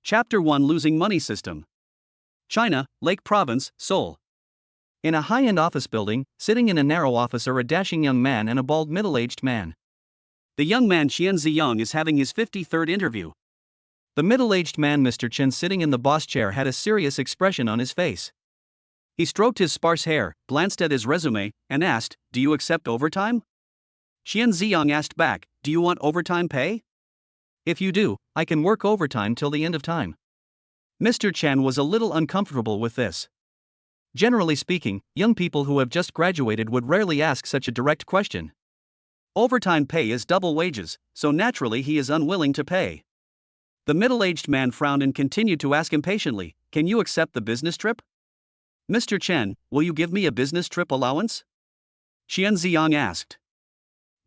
Chapter 1 Losing Money System. China, Lake Province, Seoul. In a high-end office building, sitting in a narrow office are a dashing young man and a bald middle-aged man. The young man Chen Ziyang is having his 53rd interview. The middle-aged man Mr. Chen sitting in the boss chair had a serious expression on his face. He stroked his sparse hair, glanced at his resume, and asked, "Do you accept overtime?" Chen Ziyang asked back, "Do you want overtime pay? If you do, I can work overtime till the end of time." Mr. Chen was a little uncomfortable with this. Generally speaking, young people who have just graduated would rarely ask such a direct question. Overtime pay is double wages, so naturally he is unwilling to pay. The middle-aged man frowned and continued to ask impatiently, "Can you accept the business trip? Mr. Chen, will you give me a business trip allowance?" Chen Ziyang asked.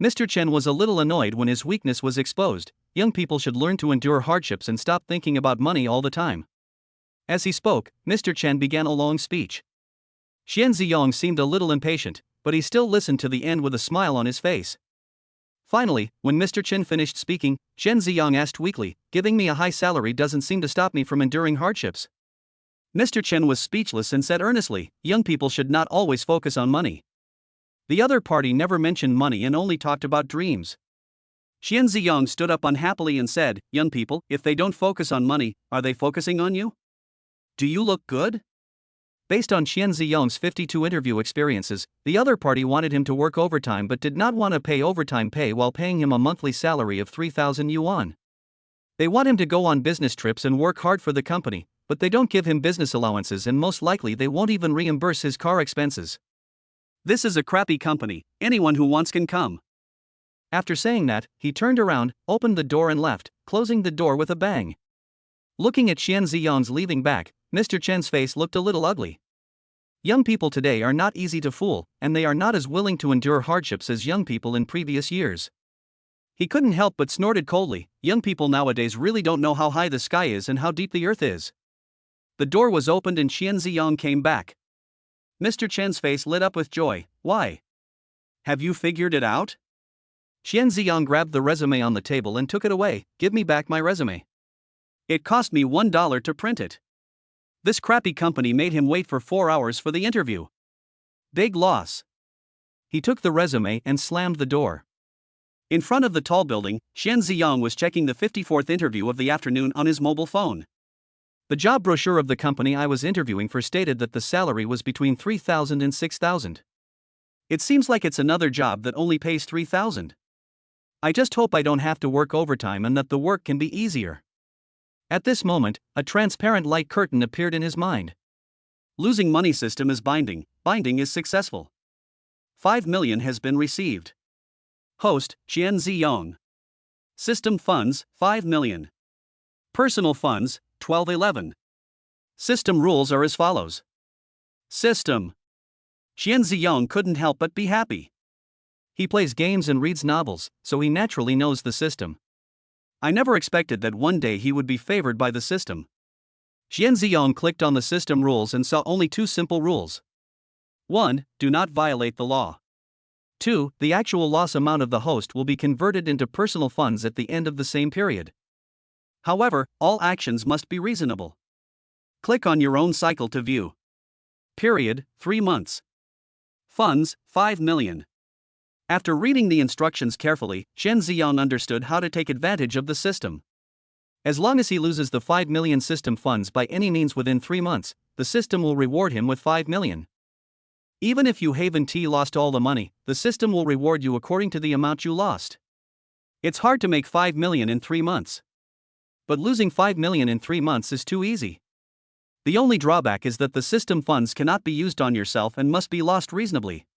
Mr. Chen was a little annoyed when his weakness was exposed. Young people should learn to endure hardships and stop thinking about money all the time. As he spoke, Mr. Chen began a long speech. Chen Ziyang seemed a little impatient, but he still listened to the end with a smile on his face. Finally, when Mr. Chen finished speaking, Chen Ziyang asked weakly, "Giving me a high salary doesn't seem to stop me from enduring hardships." Mr. Chen was speechless and said earnestly, "Young people should not always focus on money." The other party never mentioned money and only talked about dreams. Chen Ziyang stood up unhappily and said, "Young people, if they don't focus on money, are they focusing on you? Do you look good?" Based on Chen Ziyang's 52 interview experiences, the other party wanted him to work overtime but did not want to pay overtime pay while paying him a monthly salary of 3,000 yuan. They want him to go on business trips and work hard for the company, but they don't give him business allowances and most likely they won't even reimburse his car expenses. "This is a crappy company, anyone who wants can come." After saying that, he turned around, opened the door and left, closing the door with a bang. Looking at Chen Ziyang's leaving back, Mr. Chen's face looked a little ugly. Young people today are not easy to fool, and they are not as willing to endure hardships as young people in previous years. He couldn't help but snorted coldly, "Young people nowadays really don't know how high the sky is and how deep the earth is." The door was opened and Chen Ziyang came back. Mr. Chen's face lit up with joy. "Why? Have you figured it out?" Chen Ziyang grabbed the resume on the table and took it away. "Give me back my resume. It cost me $1 to print it. This crappy company made him wait for 4 hours for the interview. Big loss." He took the resume and slammed the door. In front of the tall building, Chen Ziyang was checking the 54th interview of the afternoon on his mobile phone. The job brochure of the company I was interviewing for stated that the salary was between 3,000 and 6,000. It seems like it's another job that only pays 3,000. I just hope I don't have to work overtime and that the work can be easier. At this moment, a transparent light curtain appeared in his mind. Losing money system is binding, binding is successful. 5 million has been received. Host, Chen Ziyang. System funds, 5 million. Personal funds, 1211. System rules are as follows. System. Chen Ziyang couldn't help but be happy. He plays games and reads novels, so he naturally knows the system. I never expected that one day he would be favored by the system. Chen Ziyang clicked on the system rules and saw only 2 simple rules. 1. Do not violate the law. 2. The actual loss amount of the host will be converted into personal funds at the end of the same period. However, all actions must be reasonable. Click on your own cycle to view. Period, 3 months. Funds, 5 million. After reading the instructions carefully, Chen Ziyang understood how to take advantage of the system. As long as he loses the 5 million system funds by any means within 3 months, the system will reward him with 5 million. Even if you haven't lost all the money, the system will reward you according to the amount you lost. It's hard to make 5 million in 3 months. But losing 5 million in 3 months is too easy. The only drawback is that the system funds cannot be used on yourself and must be lost reasonably.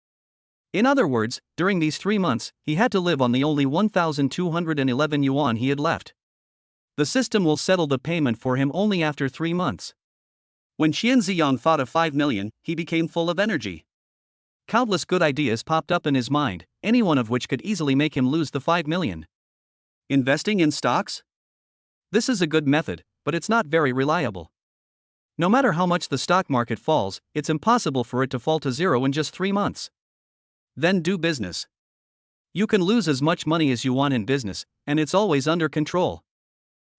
In other words, during these 3 months, he had to live on the only 1,211 yuan he had left. The system will settle the payment for him only after 3 months. When Chen Ziyang thought of 5 million, he became full of energy. Countless good ideas popped up in his mind, any one of which could easily make him lose the 5 million. Investing in stocks? This is a good method, but it's not very reliable. No matter how much the stock market falls, it's impossible for it to fall to zero in just 3 months. Then do business. You can lose as much money as you want in business, and it's always under control.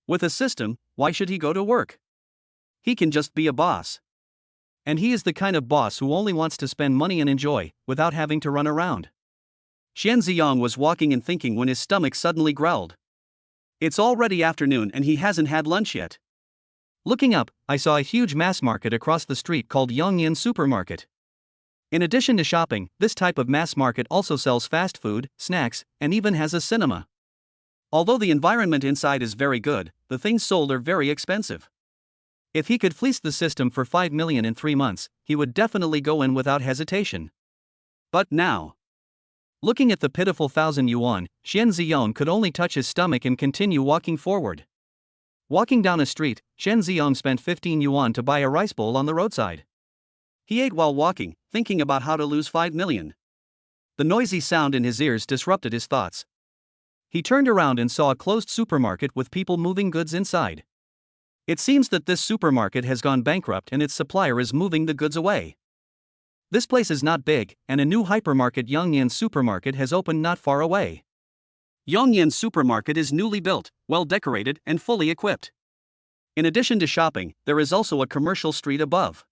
With a system, why should he go to work? He can just be a boss. And he is the kind of boss who only wants to spend money and enjoy, without having to run around. Xian Ziyang was walking and thinking when his stomach suddenly growled. It's already afternoon and he hasn't had lunch yet. Looking up, I saw a huge mass market across the street called Yongyan Supermarket. In addition to shopping, this type of mass market also sells fast food, snacks, and even has a cinema. Although the environment inside is very good, the things sold are very expensive. If he could fleece the system for 5 million in 3 months, he would definitely go in without hesitation. But now, looking at the pitiful 1,000 yuan, Xian Ziyong could only touch his stomach and continue walking forward. Walking down a street, Xian Ziyong spent 15 yuan to buy a rice bowl on the roadside. He ate while walking, thinking about how to lose 5 million. The noisy sound in his ears disrupted his thoughts. He turned around and saw a closed supermarket with people moving goods inside. It seems that this supermarket has gone bankrupt and its supplier is moving the goods away. This place is not big, and a new hypermarket Yongyan Supermarket has opened not far away. Yongyan Supermarket is newly built, well decorated, and fully equipped. In addition to shopping, there is also a commercial street above.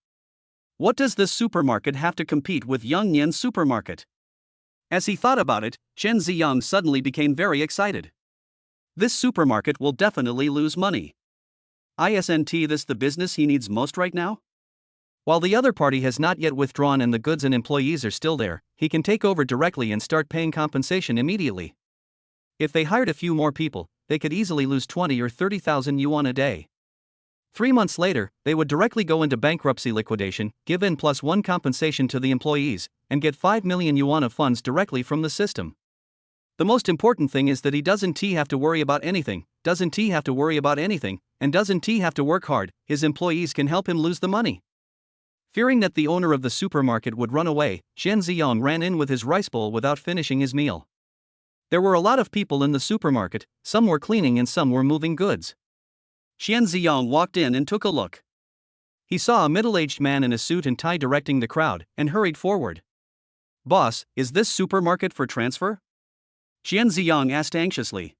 What does this supermarket have to compete with Yongyan Supermarket? As he thought about it, Chen Ziyang suddenly became very excited. This supermarket will definitely lose money. Isn't this the business he needs most right now? While the other party has not yet withdrawn and the goods and employees are still there, he can take over directly and start paying compensation immediately. If they hired a few more people, they could easily lose 20 or 30,000 yuan a day. 3 months later, they would directly go into bankruptcy liquidation, give in +1 compensation to the employees, and get 5 million yuan of funds directly from the system. The most important thing is that he doesn't have to worry about anything, and doesn't have to work hard. His employees can help him lose the money. Fearing that the owner of the supermarket would run away, Xian Ziyong ran in with his rice bowl without finishing his meal. There were a lot of people in the supermarket, some were cleaning and some were moving goods. Xian Ziyong walked in and took a look. He saw a middle-aged man in a suit and tie directing the crowd, and hurried forward. "Boss, is this supermarket for transfer?" Xian Ziyong asked anxiously.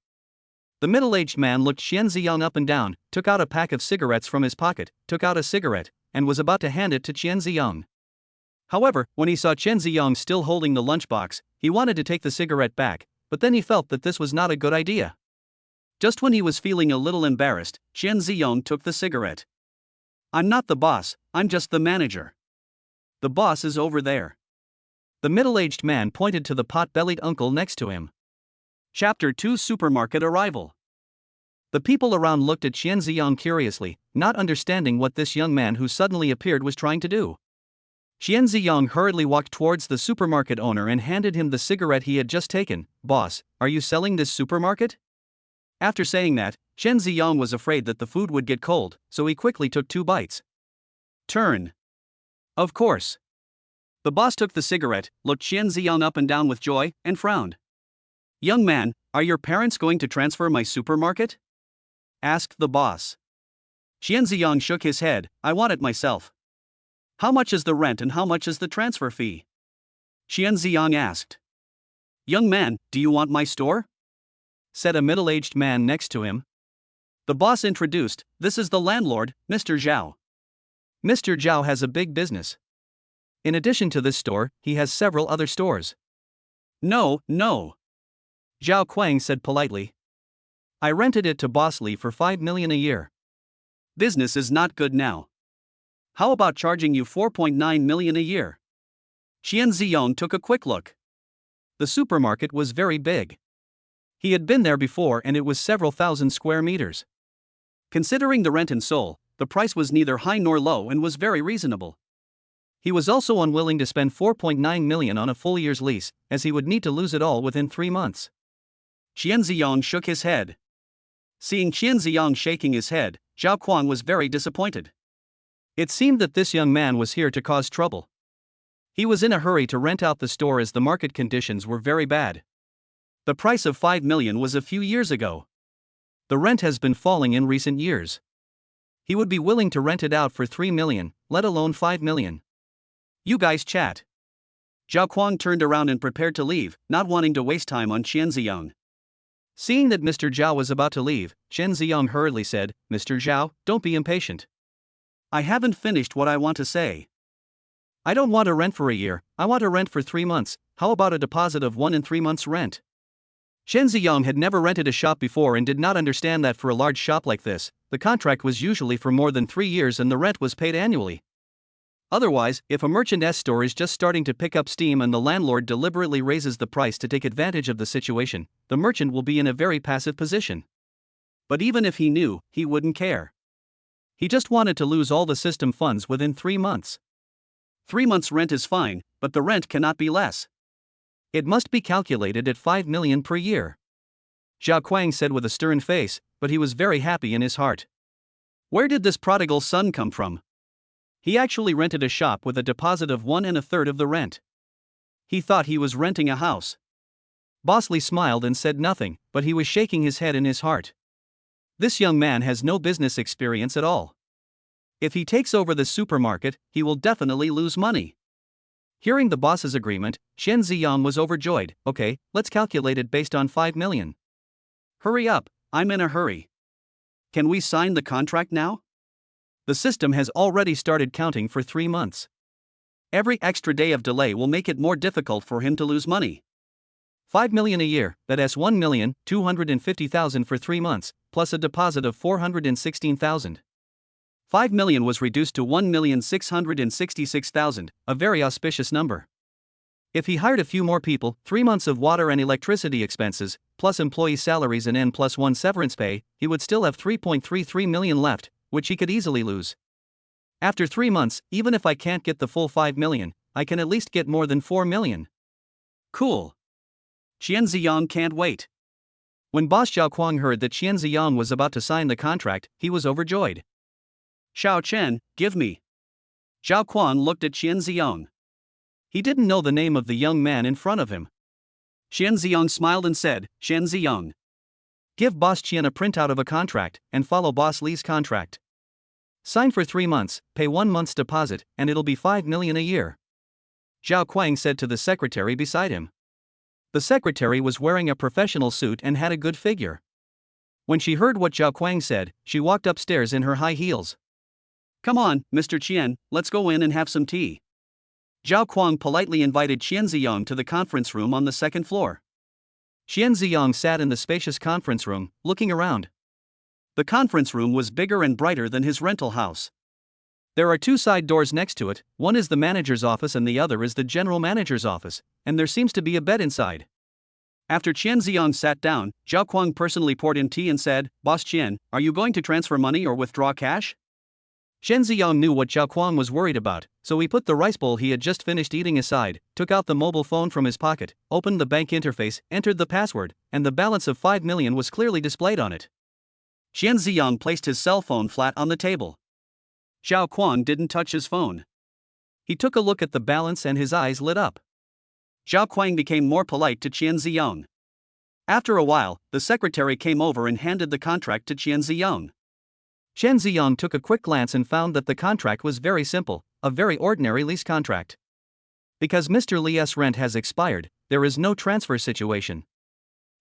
The middle-aged man looked Xian Ziyong up and down, took out a pack of cigarettes from his pocket, took out a cigarette, and was about to hand it to Chen Ziyong. However, when he saw Chen Ziyong still holding the lunchbox, he wanted to take the cigarette back, but then he felt that this was not a good idea. Just when he was feeling a little embarrassed, Chen Ziyong took the cigarette. "I'm not the boss, I'm just the manager. The boss is over there." The middle-aged man pointed to the pot-bellied uncle next to him. Chapter 2: Supermarket Arrival. The people around looked at Xian Ziyong curiously, not understanding what this young man who suddenly appeared was trying to do. Xian Ziyong hurriedly walked towards the supermarket owner and handed him the cigarette he had just taken. "Boss, are you selling this supermarket?" After saying that, Xian Ziyong was afraid that the food would get cold, so he quickly took 2 bites. Turn. Of course. The boss took the cigarette, looked Xian Ziyong up and down with joy, and frowned. "Young man, are your parents going to transfer my supermarket?" asked the boss. Xian Ziyong shook his head. "I want it myself." "How much is the rent and how much is the transfer fee?" Xian Ziyong asked. "Young man, do you want my store?" said a middle-aged man next to him. The boss introduced, "This is the landlord, Mr. Zhao. Mr. Zhao has a big business. In addition to this store, he has several other stores." No. Zhao Kuang said politely. "I rented it to Boss Li for 5 million a year. Business is not good now. How about charging you 4.9 million a year?" Xian Ziyong took a quick look. The supermarket was very big. He had been there before and it was several thousand square meters. Considering the rent in Seoul, the price was neither high nor low and was very reasonable. He was also unwilling to spend 4.9 million on a full year's lease, as he would need to lose it all within 3 months. Xian Ziyong shook his head. Seeing Xian Ziyong shaking his head, Zhao Kuang was very disappointed. It seemed that this young man was here to cause trouble. He was in a hurry to rent out the store as the market conditions were very bad. The price of 5 million was a few years ago. The rent has been falling in recent years. He would be willing to rent it out for 3 million, let alone 5 million. You guys chat. Zhao Kuang turned around and prepared to leave, not wanting to waste time on Xian Ziyong. Seeing that Mr. Zhao was about to leave, Chen Ziyong hurriedly said, "Mr. Zhao, don't be impatient. I haven't finished what I want to say. I don't want a rent for a year, I want a rent for 3 months, how about a deposit of 1 and 3 months' rent?" Chen Ziyong had never rented a shop before and did not understand that for a large shop like this, the contract was usually for more than 3 years and the rent was paid annually. Otherwise, if a merchant's store is just starting to pick up steam and the landlord deliberately raises the price to take advantage of the situation, the merchant will be in a very passive position. But even if he knew, he wouldn't care. He just wanted to lose all the system funds within 3 months. 3 months' rent is fine, but the rent cannot be less. It must be calculated at 5 million per year. Zhao Kuang said with a stern face, but he was very happy in his heart. Where did this prodigal son come from? He actually rented a shop with a deposit of 1 1/3 of the rent. He thought he was renting a house. Bosley smiled and said nothing, but he was shaking his head in his heart. This young man has no business experience at all. If he takes over the supermarket, he will definitely lose money. Hearing the boss's agreement, Chen Ziyong was overjoyed. Okay, let's calculate it based on 5 million. Hurry up, I'm in a hurry. Can we sign the contract now? The system has already started counting for 3 months. Every extra day of delay will make it more difficult for him to lose money. 5 million a year, that's 1,250,000 for 3 months, plus a deposit of 416,000. 5 million was reduced to 1,666,000, a very auspicious number. If he hired a few more people, 3 months of water and electricity expenses, plus employee salaries and N+1 severance pay, he would still have 3.33 million left, which he could easily lose. After 3 months, even if I can't get the full 5 million, I can at least get more than 4 million. Cool. Chen Ziyong can't wait. When boss Zhao Kuang heard that Chen Ziyong was about to sign the contract, he was overjoyed. Xiao Chen, give me. Zhao Kuang looked at Chen Ziyong. He didn't know the name of the young man in front of him. Chen Ziyong smiled and said, Chen Ziyong. Give Boss Chen a printout of a contract, and follow Boss Li's contract. Sign for 3 months, pay 1 month's deposit, and it'll be 5 million a year. Zhao Kuang said to the secretary beside him. The secretary was wearing a professional suit and had a good figure. When she heard what Zhao Kuang said, she walked upstairs in her high heels. Come on, Mr. Qian, let's go in and have some tea. Zhao Kuang politely invited Chen Ziyong to the conference room on the 2nd floor. Chen Ziyong sat in the spacious conference room, looking around. The conference room was bigger and brighter than his rental house. There are 2 side doors next to it, one is the manager's office and the other is the general manager's office, and there seems to be a bed inside. After Chen Ziyong sat down, Zhao Kuang personally poured him tea and said, Boss Chen, are you going to transfer money or withdraw cash? Chen Ziyong knew what Zhao Kuang was worried about, so he put the rice bowl he had just finished eating aside, took out the mobile phone from his pocket, opened the bank interface, entered the password, and the balance of 5 million was clearly displayed on it. Chen Ziyong placed his cell phone flat on the table. Zhao Kuang didn't touch his phone. He took a look at the balance and his eyes lit up. Zhao Kuang became more polite to Chen Ziyong. After a while, the secretary came over and handed the contract to Chen Ziyong. Chen Ziyong took a quick glance and found that the contract was very simple, a very ordinary lease contract. Because Mr. Li's rent has expired, there is no transfer situation.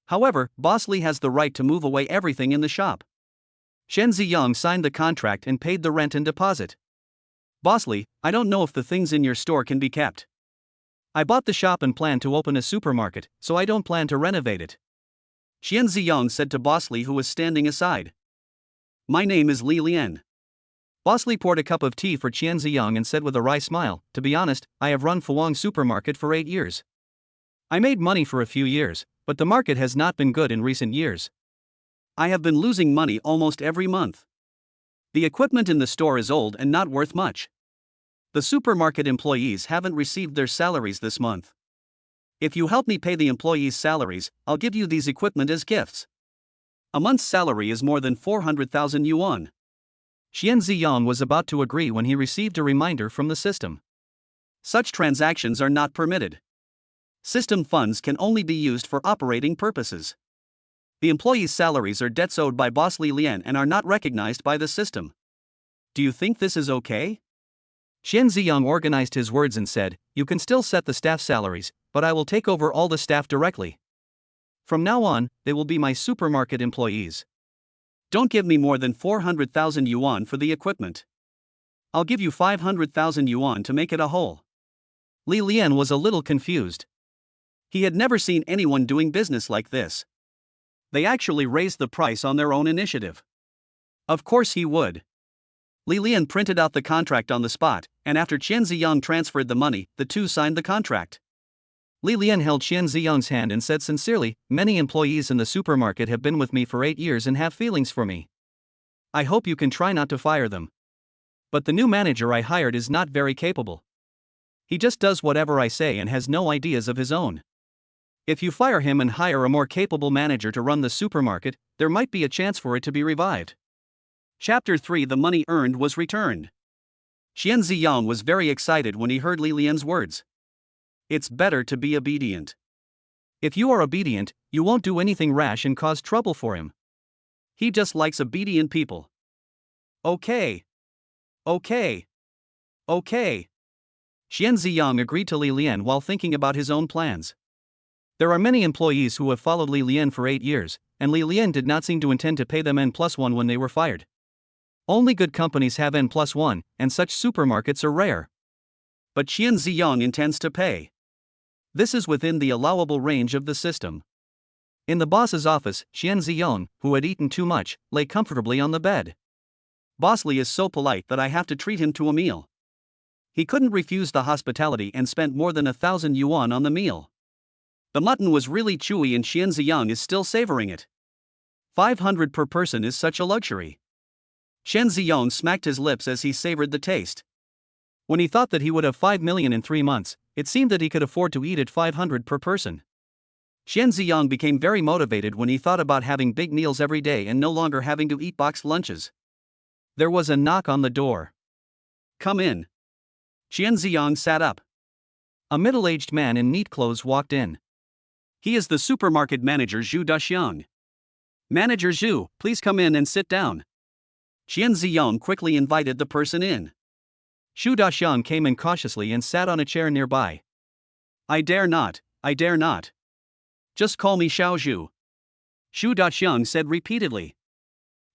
However, Boss Li has the right to move away everything in the shop. Chen Ziyong signed the contract and paid the rent and deposit. Boss Li, I don't know if the things in your store can be kept. I bought the shop and plan to open a supermarket, so I don't plan to renovate it. Chen Ziyong said to Boss Li, who was standing aside. My name is Li Lian. Boss Li poured a cup of tea for Chen Ziyong and said with a wry smile, to be honest, I have run Fuang Supermarket for 8 years. I made money for a few years, but the market has not been good in recent years. I have been losing money almost every month. The equipment in the store is old and not worth much. The supermarket employees haven't received their salaries this month. If you help me pay the employees' salaries, I'll give you these equipment as gifts. A month's salary is more than 400,000 yuan. Chen Ziyong was about to agree when he received a reminder from the system. Such transactions are not permitted. System funds can only be used for operating purposes. The employees' salaries are debts owed by Boss Li Lian and are not recognized by the system. Do you think this is okay? Chen Ziyong organized his words and said, you can still set the staff salaries, but I will take over all the staff directly. From now on, they will be my supermarket employees. Don't give me more than 400,000 yuan for the equipment. I'll give you 500,000 yuan to make it a whole. Li Lian was a little confused. He had never seen anyone doing business like this. They actually raised the price on their own initiative. Of course he would. Li Lian printed out the contract on the spot, and after Qian Ziyang transferred the money, the two signed the contract. Li Lian held Qian Ziyang's hand and said sincerely, "Many employees in the supermarket have been with me for 8 years and have feelings for me. I hope you can try not to fire them. But the new manager I hired is not very capable. He just does whatever I say and has no ideas of his own. If you fire him and hire a more capable manager to run the supermarket, there might be a chance for it to be revived." Chapter 3. The money earned was returned. Qian Ziyang was very excited when he heard Li Lian's words. It's better to be obedient. If you are obedient, you won't do anything rash and cause trouble for him. He just likes obedient people. Okay. Okay. Okay. Qian Ziyang agreed to Li Lian while thinking about his own plans. There are many employees who have followed Li Lian for 8 years, and Li Lian did not seem to intend to pay them N+1 when they were fired. Only good companies have N+1, and such supermarkets are rare. But Qian Ziyang intends to pay. This is within the allowable range of the system. In the boss's office, Qian Ziyang, who had eaten too much, lay comfortably on the bed. Boss Li is so polite that I have to treat him to a meal. He couldn't refuse the hospitality and spent more than 1,000 yuan on the meal. The mutton was really chewy and Qian Ziyang is still savoring it. 500 per person is such a luxury. Qian Ziyang smacked his lips as he savored the taste. When he thought that he would have 5 million in 3 months, it seemed that he could afford to eat at 500 per person. Qian Ziyang became very motivated when he thought about having big meals every day and no longer having to eat boxed lunches. There was a knock on the door. "Come in." Qian Ziyang sat up. A middle-aged man in neat clothes walked in. He is the supermarket manager Zhu Daxiang. "Manager Zhu, please come in and sit down." Qian Ziyang quickly invited the person in. Zhu Daxiang came in cautiously and sat on a chair nearby. I dare not. Just call me Xiao Zhu." Zhu Daxiang said repeatedly.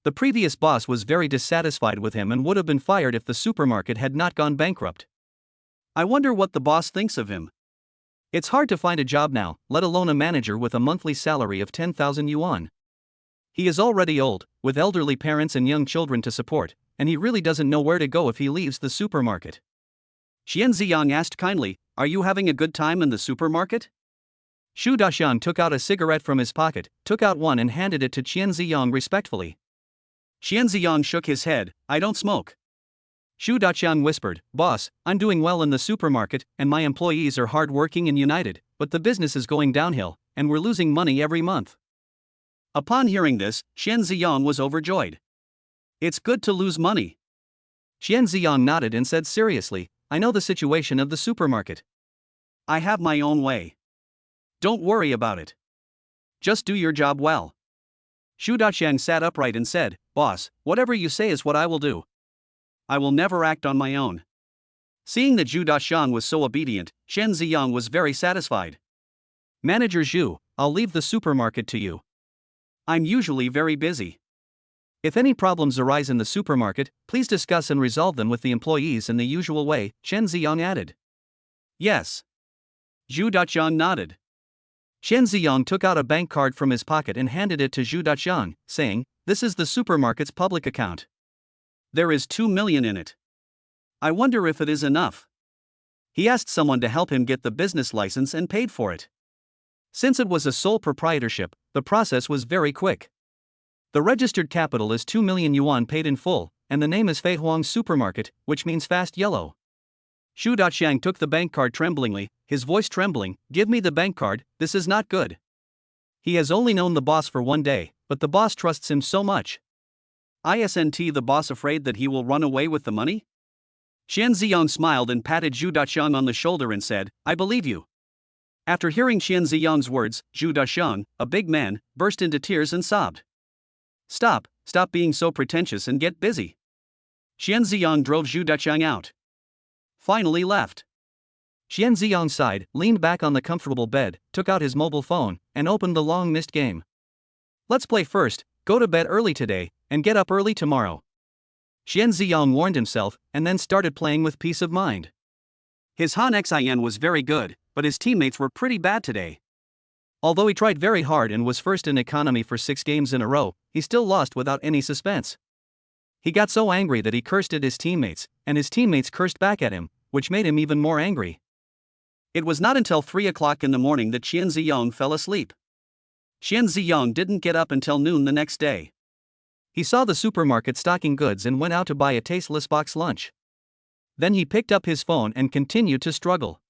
The previous boss was very dissatisfied with him and would have been fired if the supermarket had not gone bankrupt. I wonder what the boss thinks of him. It's hard to find a job now, let alone a manager with a monthly salary of 10,000 yuan. He is already old, with elderly parents and young children to support, and he really doesn't know where to go if he leaves the supermarket. Qian Ziyang asked kindly, "Are you having a good time in the supermarket?" Zhu Daxiang took out a cigarette from his pocket, took out one and handed it to Qian Ziyang respectfully. Qian Ziyang shook his head, "I don't smoke." Zhu Daxiang whispered, "Boss, I'm doing well in the supermarket, and my employees are hard-working and united, but the business is going downhill, and we're losing money every month." Upon hearing this, Qian Ziyang was overjoyed. It's good to lose money. Qian Ziyang nodded and said seriously, "I know the situation of the supermarket. I have my own way. Don't worry about it. Just do your job well." Zhu Daxiang sat upright and said, "Boss, whatever you say is what I will do. I will never act on my own." Seeing that Zhu Daxiang was so obedient, Qian Ziyang was very satisfied. "Manager Zhu, I'll leave the supermarket to you. I'm usually very busy. If any problems arise in the supermarket, please discuss and resolve them with the employees in the usual way," Qian Ziyang added. "Yes." Zhu Daxiang nodded. Qian Ziyang took out a bank card from his pocket and handed it to Zhu Daxiang, saying, "This is the supermarket's public account. There is 2 million in it. I wonder if it is enough." He asked someone to help him get the business license and paid for it. Since it was a sole proprietorship, the process was very quick. The registered capital is 2 million yuan paid in full, and the name is Fei Huang Supermarket, which means fast yellow. Zhu Daxiang took the bank card tremblingly, his voice trembling, "Give me the bank card, this is not good." He has only known the boss for 1 day, but the boss trusts him so much. Isn't the boss afraid that he will run away with the money? Qian Ziyang smiled and patted Zhu Daxiang on the shoulder and said, "I believe you." After hearing Qian Ziyang's words, Zhu Daxiang, a big man, burst into tears and sobbed. Stop being so pretentious and get busy." Qian Ziyang drove Zhu Daxiang out. Finally left. Xian Ziyong sighed, leaned back on the comfortable bed, took out his mobile phone, and opened the long-missed game. Let's play first, go to bed early today, and get up early tomorrow. Xian Ziyong warned himself, and then started playing with peace of mind. His Han Xin was very good, but his teammates were pretty bad today. Although he tried very hard and was first in economy for 6 games in a row, he still lost without any suspense. He got so angry that he cursed at his teammates, and his teammates cursed back at him, which made him even more angry. It was not until 3 o'clock in the morning that Xian Ziyong fell asleep. Xian Ziyong didn't get up until noon the next day. He saw the supermarket stocking goods and went out to buy a tasteless box lunch. Then he picked up his phone and continued to struggle.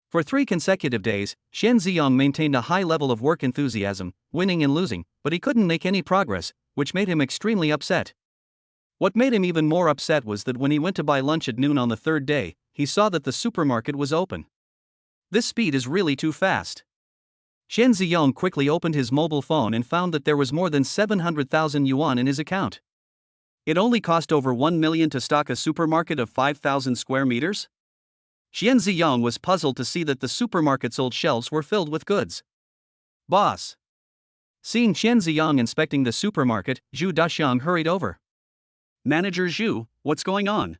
For 3 consecutive days, Xian Ziyong maintained a high level of work enthusiasm, winning and losing, but he couldn't make any progress, which made him extremely upset. What made him even more upset was that when he went to buy lunch at noon on the 3rd day, he saw that the supermarket was open. This speed is really too fast. Xian Ziyong quickly opened his mobile phone and found that there was more than 700,000 yuan in his account. It only cost over 1 million to stock a supermarket of 5,000 square meters? Xian Ziyong was puzzled to see that the supermarket's old shelves were filled with goods. Boss. Seeing Xian Ziyong inspecting the supermarket, Zhu Daxiang hurried over. Manager Zhu, what's going on?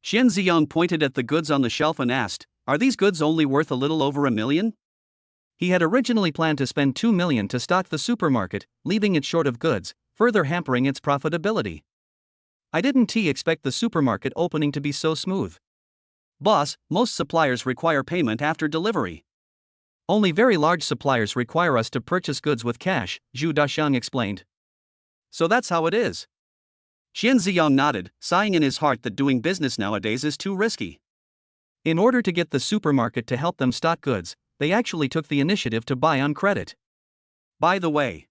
Xian Ziyong pointed at the goods on the shelf and asked, are these goods only worth a little over 1 million? He had originally planned to spend 2 million to stock the supermarket, leaving it short of goods, further hampering its profitability. I didn't expect the supermarket opening to be so smooth. Boss, most suppliers require payment after delivery. Only very large suppliers require us to purchase goods with cash, Zhu Daxiang explained. So that's how it is. Xian Ziyong nodded, sighing in his heart that doing business nowadays is too risky. In order to get the supermarket to help them stock goods, they actually took the initiative to buy on credit. By the way,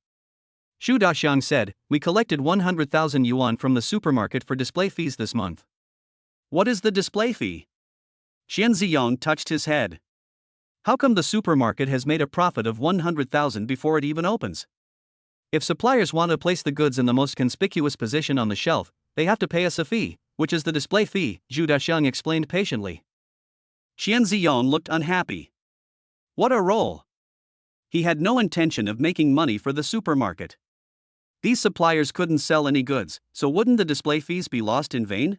Zhu Daxiang said, we collected 100,000 yuan from the supermarket for display fees this month. What is the display fee? Xian Ziyong touched his head. How come the supermarket has made a profit of 100,000 before it even opens? If suppliers want to place the goods in the most conspicuous position on the shelf, they have to pay us a fee, which is the display fee, Zhu Daxiang explained patiently. Xian Ziyong looked unhappy. What a role! He had no intention of making money for the supermarket. These suppliers couldn't sell any goods, so wouldn't the display fees be lost in vain?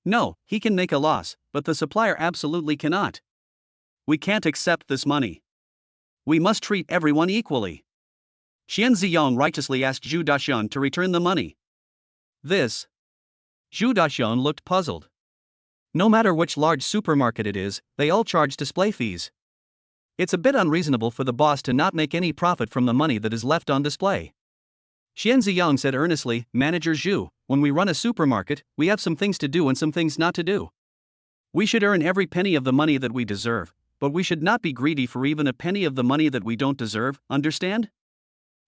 No, he can make a loss, but the supplier absolutely cannot. We can't accept this money. We must treat everyone equally. Xian Ziyong righteously asked Zhu Daxiang to return the money. This? Zhu Daxiang looked puzzled. No matter which large supermarket it is, they all charge display fees. It's a bit unreasonable for the boss to not make any profit from the money that is left on display. Xian Ziyong said earnestly, Manager Zhu, when we run a supermarket, we have some things to do and some things not to do. We should earn every penny of the money that we deserve, but we should not be greedy for even a penny of the money that we don't deserve, understand?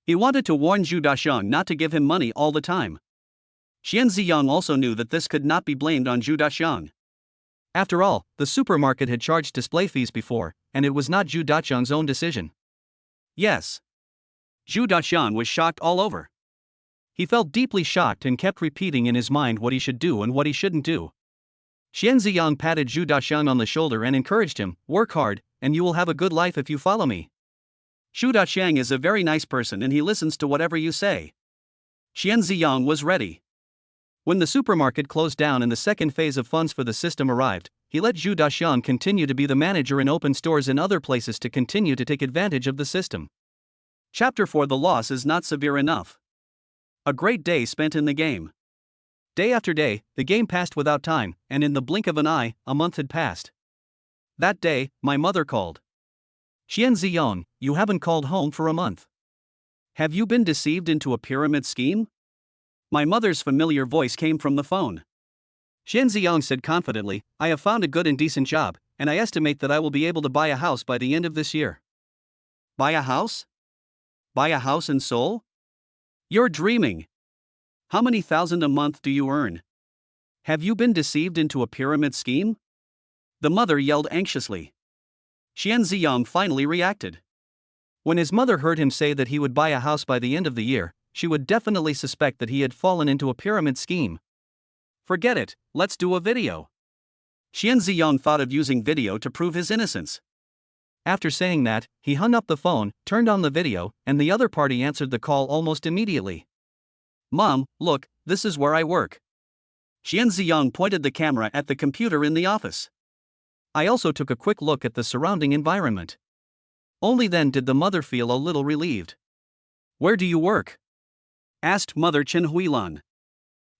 He wanted to warn Zhu Daxiang not to give him money all the time. Xian Ziyong also knew that this could not be blamed on Zhu Daxiang. After all, the supermarket had charged display fees before, and it was not Zhu Daxiang's own decision. Yes. Zhu Daxiang was shocked all over. He felt deeply shocked and kept repeating in his mind what he should do and what he shouldn't do. Xian Ziyong patted Zhu Daxiang on the shoulder and encouraged him, work hard, and you will have a good life if you follow me. Zhu Daxiang is a very nice person and he listens to whatever you say. Xian Ziyong was ready. When the supermarket closed down and the second phase of funds for the system arrived, he let Zhu Daxiang continue to be the manager and open stores in other places to continue to take advantage of the system. Chapter 4. The loss is not severe enough. A great day spent in the game. Day after day, the game passed without time, and in the blink of an eye, a month had passed. That day, my mother called. Xian Ziyong, you haven't called home for a month. Have you been deceived into a pyramid scheme? My mother's familiar voice came from the phone. Xian Ziyong said confidently, I have found a good and decent job, and I estimate that I will be able to buy a house by the end of this year. Buy a house? Buy a house in Seoul? You're dreaming. How many thousand a month do you earn? Have you been deceived into a pyramid scheme? The mother yelled anxiously. Xian Ziyong finally reacted. When his mother heard him say that he would buy a house by the end of the year, she would definitely suspect that he had fallen into a pyramid scheme. Forget it, let's do a video. Xian Ziyong thought of using video to prove his innocence. After saying that, he hung up the phone, turned on the video, and the other party answered the call almost immediately. "Mom, look, this is where I work." Xian Ziyong pointed the camera at the computer in the office. "I also took a quick look at the surrounding environment." Only then did the mother feel a little relieved. "Where do you work?" asked Mother Chen Huilan.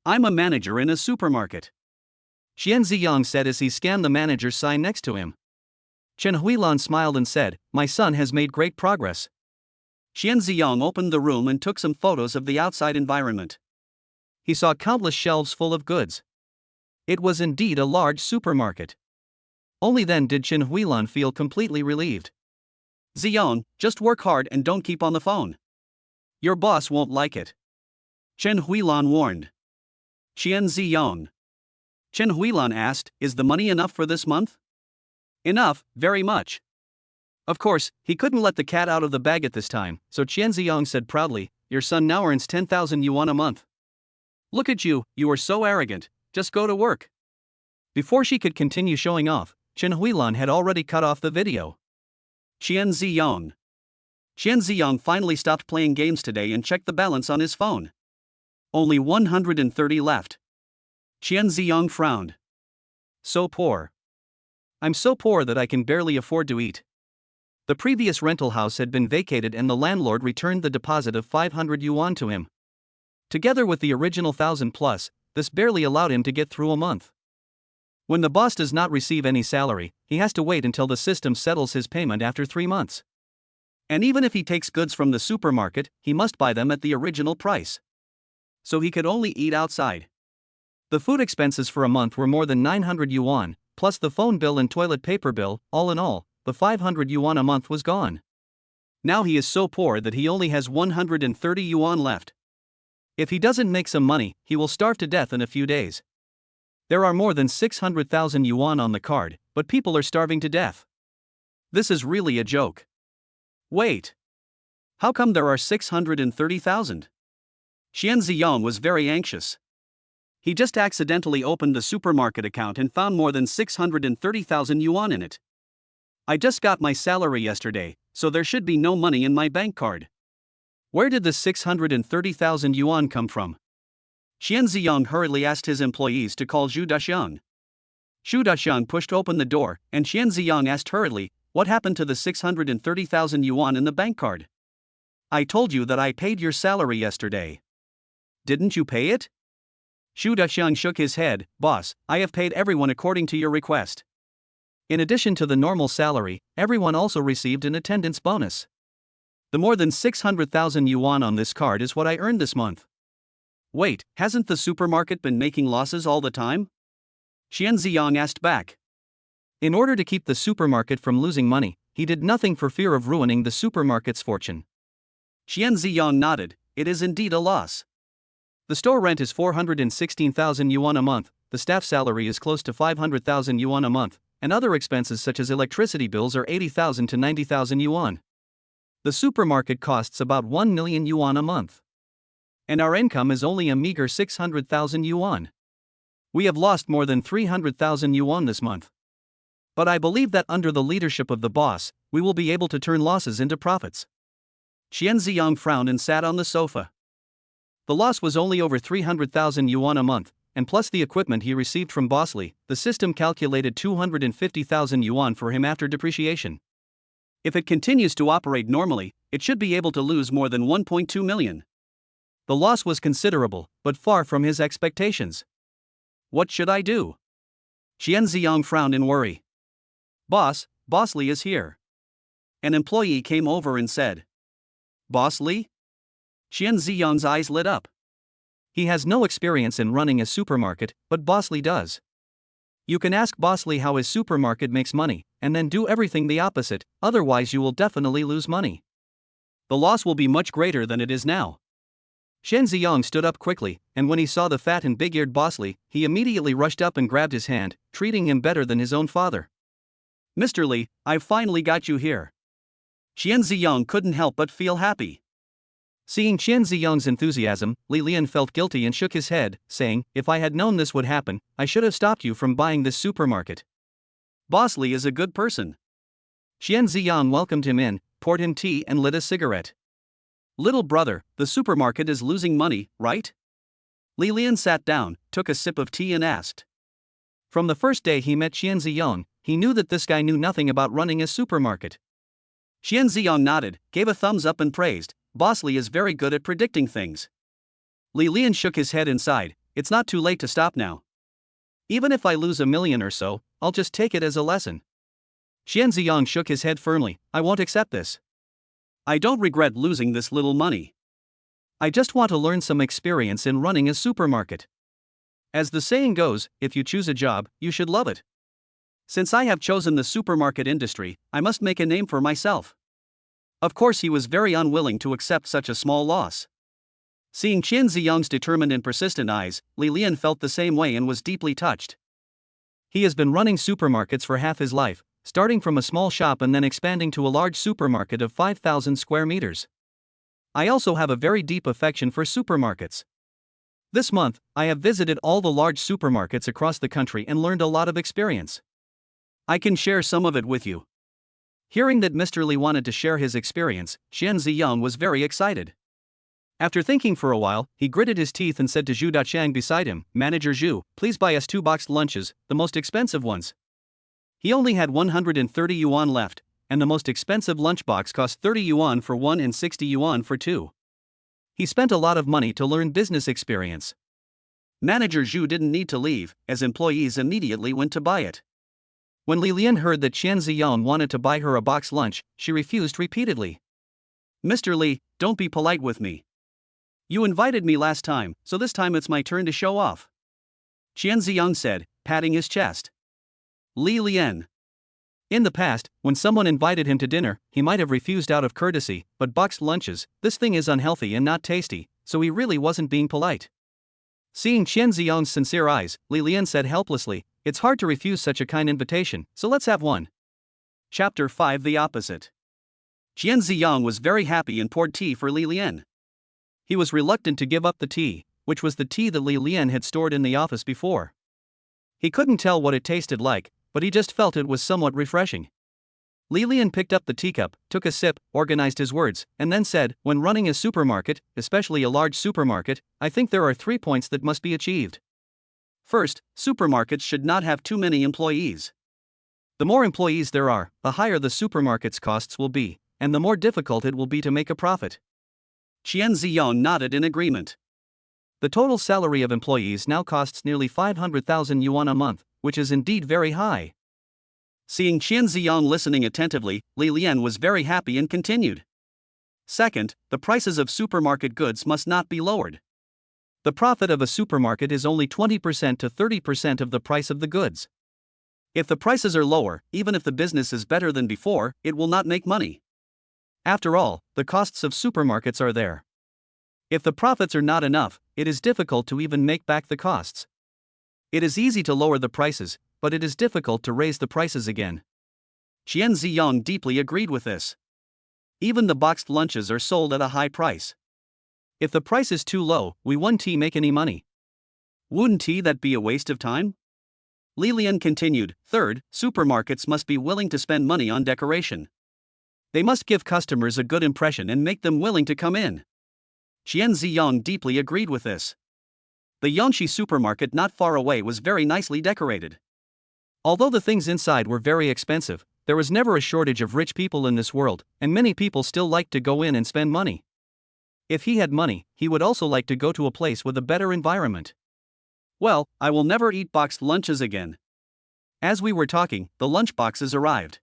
"I'm a manager in a supermarket," Xian Ziyong said as he scanned the manager's sign next to him. Chen Huilan smiled and said, "My son has made great progress." Xian Ziyong opened the room and took some photos of the outside environment. He saw countless shelves full of goods. It was indeed a large supermarket. Only then did Chen Huilan feel completely relieved. "Ziyong, just work hard and don't keep on the phone. Your boss won't like it," Chen Huilan warned Xian Ziyong. Chen Huilan asked, "Is the money enough for this month?" "Enough, very much." Of course, he couldn't let the cat out of the bag at this time, so Chen Ziyong said proudly, "Your son now earns 10,000 yuan a month. Look at you, you are so arrogant, just go to work." Before she could continue showing off, Chen Huilan had already cut off the video. Xian Ziyong finally stopped playing games today and checked the balance on his phone. Only 130 left. Xian Ziyong frowned. "So poor. I'm so poor that I can barely afford to eat." The previous rental house had been vacated and the landlord returned the deposit of 500 yuan to him. Together with the original 1,000 plus, this barely allowed him to get through a month. When the boss does not receive any salary, he has to wait until the system settles his payment after 3 months. And even if he takes goods from the supermarket, he must buy them at the original price. So he could only eat outside. The food expenses for a month were more than 900 yuan, plus the phone bill and toilet paper bill. All in all, the 500 yuan a month was gone. Now he is so poor that he only has 130 yuan left. If he doesn't make some money, he will starve to death in a few days. There are more than 600,000 yuan on the card, but people are starving to death. This is really a joke. Wait. How come there are 630,000? Xian Ziyong was very anxious. He just accidentally opened the supermarket account and found more than 630,000 yuan in it. I just got my salary yesterday, so there should be no money in my bank card. Where did the 630,000 yuan come from? Xian Ziyong hurriedly asked his employees to call Zhu Daxiang. Zhu Daxiang pushed open the door, and Xian Ziyong asked hurriedly, "What happened to the 630,000 yuan in the bank card? I told you that I paid your salary yesterday. Didn't you pay it?" Zhu Daxiang shook his head. "Boss, I have paid everyone according to your request." In addition to the normal salary, everyone also received an attendance bonus. The more than 600,000 yuan on this card is what I earned this month. Wait, hasn't the supermarket been making losses all the time? Xian Ziyong asked back. In order to keep the supermarket from losing money, he did nothing for fear of ruining the supermarket's fortune. Xian Ziyong nodded. It is indeed a loss. The store rent is 416,000 yuan a month, the staff salary is close to 500,000 yuan a month, and other expenses such as electricity bills are 80,000 to 90,000 yuan. The supermarket costs about 1 million yuan a month. And our income is only a meager 600,000 yuan. We have lost more than 300,000 yuan this month. But I believe that under the leadership of the boss, we will be able to turn losses into profits. Xian Ziyong frowned and sat on the sofa. The loss was only over 300,000 yuan a month, and plus the equipment he received from Bosley, the system calculated 250,000 yuan for him after depreciation. If it continues to operate normally, it should be able to lose more than 1.2 million. The loss was considerable, but far from his expectations. What should I do? Xian Ziyong frowned in worry. Boss, Bosley is here. An employee came over and said. Bosley? Xian Ziyong's eyes lit up. He has no experience in running a supermarket, but Bosley does. You can ask Bosley how his supermarket makes money, and then do everything the opposite, otherwise you will definitely lose money. The loss will be much greater than it is now. Xian Ziyong stood up quickly, and when he saw the fat and big-eared Bosley, he immediately rushed up and grabbed his hand, treating him better than his own father. Mr. Li, I've finally got you here. Xian Ziyong couldn't help but feel happy. Seeing Qian Ziyang's enthusiasm, Li Lian felt guilty and shook his head, saying, "If I had known this would happen, I should have stopped you from buying this supermarket. Boss Li is a good person." Qian Ziyang welcomed him in, poured him tea and lit a cigarette. "Little brother, the supermarket is losing money, right?" Li Lian sat down, took a sip of tea and asked. From the first day he met Qian Ziyang, he knew that this guy knew nothing about running a supermarket. Qian Ziyang nodded, gave a thumbs up and praised, "Boss Li is very good at predicting things." Li Lian shook his head and sighed, "It's not too late to stop now. Even if I lose $1 million or so, I'll just take it as a lesson." Qian Ziyang shook his head firmly, "I won't accept this. I don't regret losing this little money. I just want to learn some experience in running a supermarket. As the saying goes, if you choose a job, you should love it. Since I have chosen the supermarket industry, I must make a name for myself." Of course, he was very unwilling to accept such a small loss. Seeing Qian Ziyang's determined and persistent eyes, Li Lian felt the same way and was deeply touched. He has been running supermarkets for half his life, starting from a small shop and then expanding to a large supermarket of 5,000 square meters. I also have a very deep affection for supermarkets. This month, I have visited all the large supermarkets across the country and learned a lot of experience. I can share some of it with you. Hearing that Mr. Li wanted to share his experience, Qian Ziyang was very excited. After thinking for a while, he gritted his teeth and said to Zhu Dachang beside him, "Manager Zhu, please buy us 2 boxed lunches, the most expensive ones." He only had 130 yuan left, and the most expensive lunchbox cost 30 yuan for one and 60 yuan for two. He spent a lot of money to learn business experience. Manager Zhu didn't need to leave, as employees immediately went to buy it. When Li Lian heard that Qian Ziyang wanted to buy her a box lunch, she refused repeatedly. "Mr. Li, don't be polite with me. You invited me last time, so this time it's my turn to show off," Qian Ziyang said, patting his chest. Li Lian. In the past, when someone invited him to dinner, he might have refused out of courtesy, but boxed lunches, this thing is unhealthy and not tasty, so he really wasn't being polite. Seeing Qian Ziyang's sincere eyes, Li Lian said helplessly, "It's hard to refuse such a kind invitation, so let's have one." Chapter 5: The Opposite. Qian Ziyang was very happy and poured tea for Li Lian. He was reluctant to give up the tea, which was the tea that Li Lian had stored in the office before. He couldn't tell what it tasted like, but he just felt it was somewhat refreshing. Li Lian picked up the teacup, took a sip, organized his words, and then said, "When running a supermarket, especially a large supermarket, I think there are 3 points that must be achieved. First, supermarkets should not have too many employees. The more employees there are, the higher the supermarket's costs will be, and the more difficult it will be to make a profit." Qian Ziyang nodded in agreement. The total salary of employees now costs nearly 500,000 yuan a month, which is indeed very high. Seeing Qian Ziyang listening attentively, Li Lian was very happy and continued. Second, the prices of supermarket goods must not be lowered. The profit of a supermarket is only 20% to 30% of the price of the goods. If the prices are lower, even if the business is better than before, it will not make money. After all, the costs of supermarkets are there. If the profits are not enough, it is difficult to even make back the costs. It is easy to lower the prices, but it is difficult to raise the prices again. Qian Ziyang deeply agreed with this. Even the boxed lunches are sold at a high price. If the price is too low, we won't make any money. Wouldn't that be a waste of time? Li Lian continued. Third, supermarkets must be willing to spend money on decoration. They must give customers a good impression and make them willing to come in. Qian Ziyang deeply agreed with this. The Yangshi supermarket not far away was very nicely decorated. Although the things inside were very expensive, there was never a shortage of rich people in this world, and many people still liked to go in and spend money. If he had money, he would also like to go to a place with a better environment. "Well, I will never eat boxed lunches again." As we were talking, the lunchboxes arrived.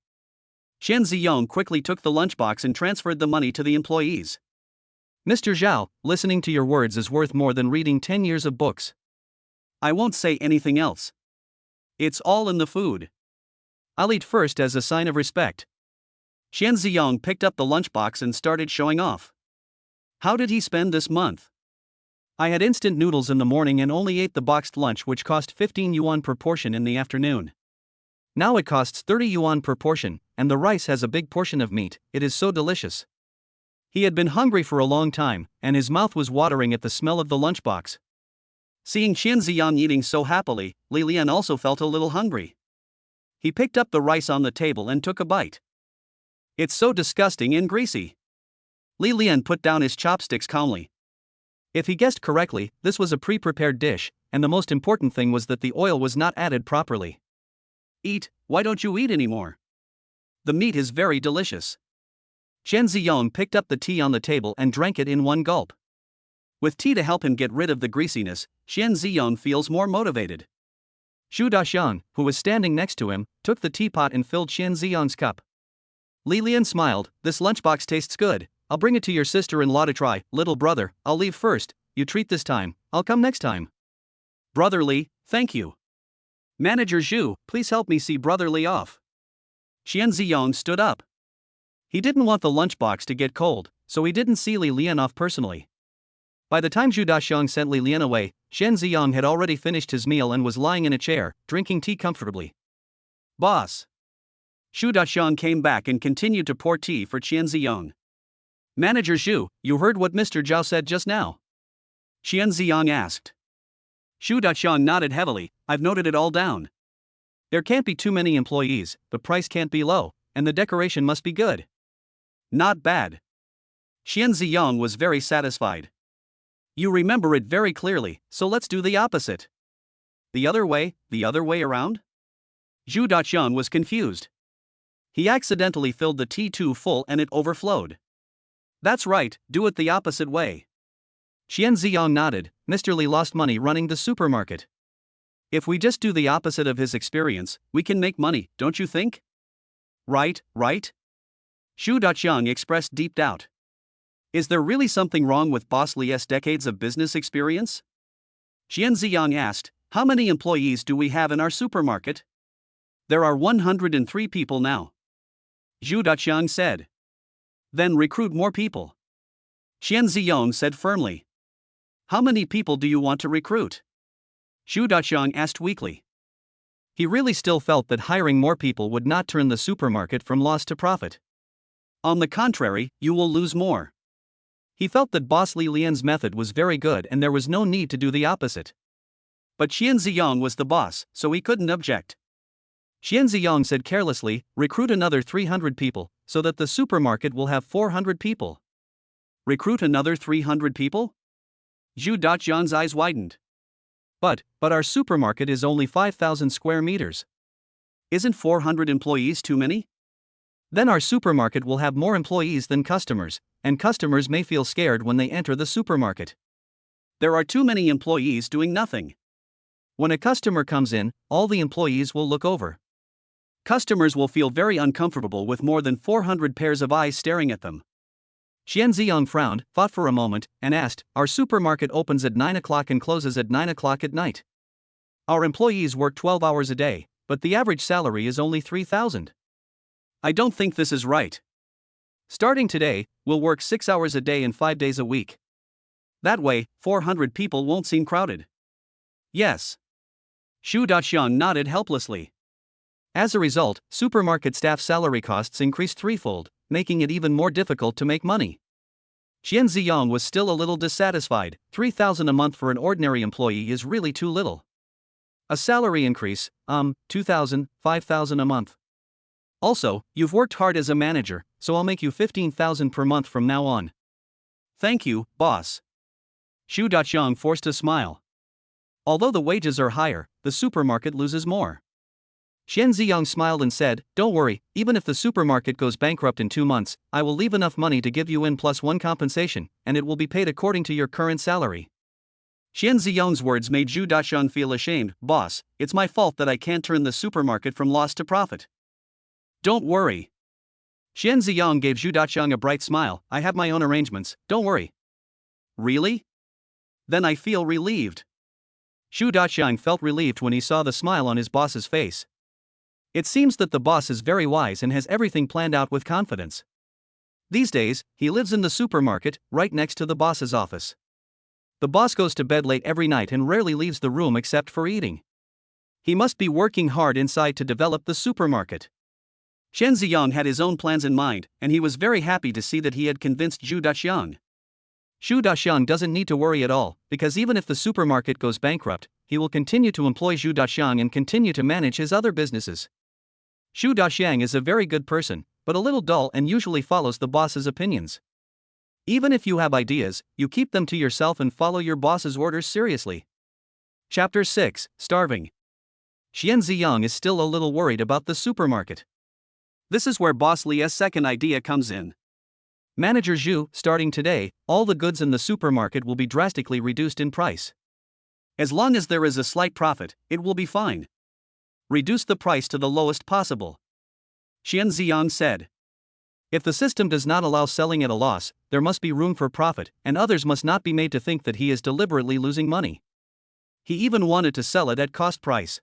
Qian Ziyang quickly took the lunchbox and transferred the money to the employees. "Mr. Zhao, listening to your words is worth more than reading 10 years of books. I won't say anything else. It's all in the food. I'll eat first as a sign of respect." Qian Ziyang picked up the lunchbox and started showing off. How did he spend this month? "I had instant noodles in the morning and only ate the boxed lunch, which cost 15 yuan per portion in the afternoon. Now it costs 30 yuan per portion, and the rice has a big portion of meat, it is so delicious." He had been hungry for a long time, and his mouth was watering at the smell of the lunchbox. Seeing Qian Ziyang eating so happily, Li Lian also felt a little hungry. He picked up the rice on the table and took a bite. It's so disgusting and greasy. Li Lian put down his chopsticks calmly. If he guessed correctly, this was a pre-prepared dish, and the most important thing was that the oil was not added properly. Eat, why don't you eat anymore? The meat is very delicious. Qian Ziyang picked up the tea on the table and drank it in one gulp. With tea to help him get rid of the greasiness, Qian Ziyang feels more motivated. Zhu Daxiang, who was standing next to him, took the teapot and filled Qian Ziyang's cup. Li Lian smiled, this lunchbox tastes good, I'll bring it to your sister-in-law to try. Little brother, I'll leave first, you treat this time, I'll come next time. Brother Li, thank you. Manager Zhu, please help me see Brother Li off. Qian Ziyang stood up. He didn't want the lunchbox to get cold, so he didn't see Li Lian off personally. By the time Zhu Daxiang sent Li Lian away, Qian Ziyang had already finished his meal and was lying in a chair, drinking tea comfortably. Boss. Zhu Daxiang came back and continued to pour tea for Qian Ziyang. Manager Zhu, you heard what Mr. Zhao said just now? Qian Ziyang asked. Zhu Daxiang nodded heavily, I've noted it all down. There can't be too many employees, the price can't be low, and the decoration must be good. Not bad. Qian Ziyang was very satisfied. You remember it very clearly, so let's do the opposite. The other way around? Zhu Daxiang was confused. He accidentally filled the tea too full and it overflowed. That's right, do it the opposite way. Qian Ziyang nodded, Mr. Li lost money running the supermarket. If we just do the opposite of his experience, we can make money, don't you think? Right? Zhu Daxiang expressed deep doubt. Is there really something wrong with Boss Li's decades of business experience? Qian Ziyang asked, how many employees do we have in our supermarket? There are 103 people now. Zhu Daxiang said. Then recruit more people. Qian Ziyang said firmly. How many people do you want to recruit? Zhu Daxiang asked weakly. He really still felt that hiring more people would not turn the supermarket from loss to profit. On the contrary, you will lose more. He felt that Boss Li Lian's method was very good and there was no need to do the opposite. But Qian Ziyang was the boss, so he couldn't object. Qian Ziyang said carelessly, recruit another 300 people, so that the supermarket will have 400 people. Recruit another 300 people? Zhu Daxiang's eyes widened. But our supermarket is only 5,000 square meters. Isn't 400 employees too many? Then our supermarket will have more employees than customers, and customers may feel scared when they enter the supermarket. There are too many employees doing nothing. When a customer comes in, all the employees will look over. Customers will feel very uncomfortable with more than 400 pairs of eyes staring at them. Qian Ziyang frowned, thought for a moment, and asked, our supermarket opens at 9 o'clock and closes at 9 o'clock at night. Our employees work 12 hours a day, but the average salary is only 3,000. I don't think this is right. Starting today, we'll work 6 hours a day and 5 days a week. That way, 400 people won't seem crowded. Yes. Zhu Daxiang nodded helplessly. As a result, supermarket staff salary costs increased threefold, making it even more difficult to make money. Qian Ziyang was still a little dissatisfied. 3,000 a month for an ordinary employee is really too little. A salary increase, 2,000, 5,000 a month. Also, you've worked hard as a manager, so I'll make you 15,000 per month from now on. Thank you, boss. Zhu Daxiang forced a smile. Although the wages are higher, the supermarket loses more. Qian Ziyang smiled and said, don't worry, even if the supermarket goes bankrupt in 2 months, I will leave enough money to give you N+1 compensation, and it will be paid according to your current salary. Qian Ziyang's words made Zhu Daxiang feel ashamed. Boss, it's my fault that I can't turn the supermarket from loss to profit. Don't worry. Qian Ziyang gave Zhu Daxiang a bright smile. I have my own arrangements, don't worry. Really? Then I feel relieved. Zhu Daxiang felt relieved when he saw the smile on his boss's face. It seems that the boss is very wise and has everything planned out with confidence. These days, he lives in the supermarket, right next to the boss's office. The boss goes to bed late every night and rarely leaves the room except for eating. He must be working hard inside to develop the supermarket. Chen Ziyang had his own plans in mind, and he was very happy to see that he had convinced Zhu Daxiang. Zhu Daxiang doesn't need to worry at all, because even if the supermarket goes bankrupt, he will continue to employ Zhu Daxiang and continue to manage his other businesses. Zhu Daxiang is a very good person, but a little dull and usually follows the boss's opinions. Even if you have ideas, you keep them to yourself and follow your boss's orders seriously. Chapter 6, Starving. Xian Ziyang is still a little worried about the supermarket. This is where Boss Li's second idea comes in. Manager Zhu, starting today, all the goods in the supermarket will be drastically reduced in price. As long as there is a slight profit, it will be fine. Reduce the price to the lowest possible. Xian Ziyang said. If the system does not allow selling at a loss, there must be room for profit, and others must not be made to think that he is deliberately losing money. He even wanted to sell it at cost price.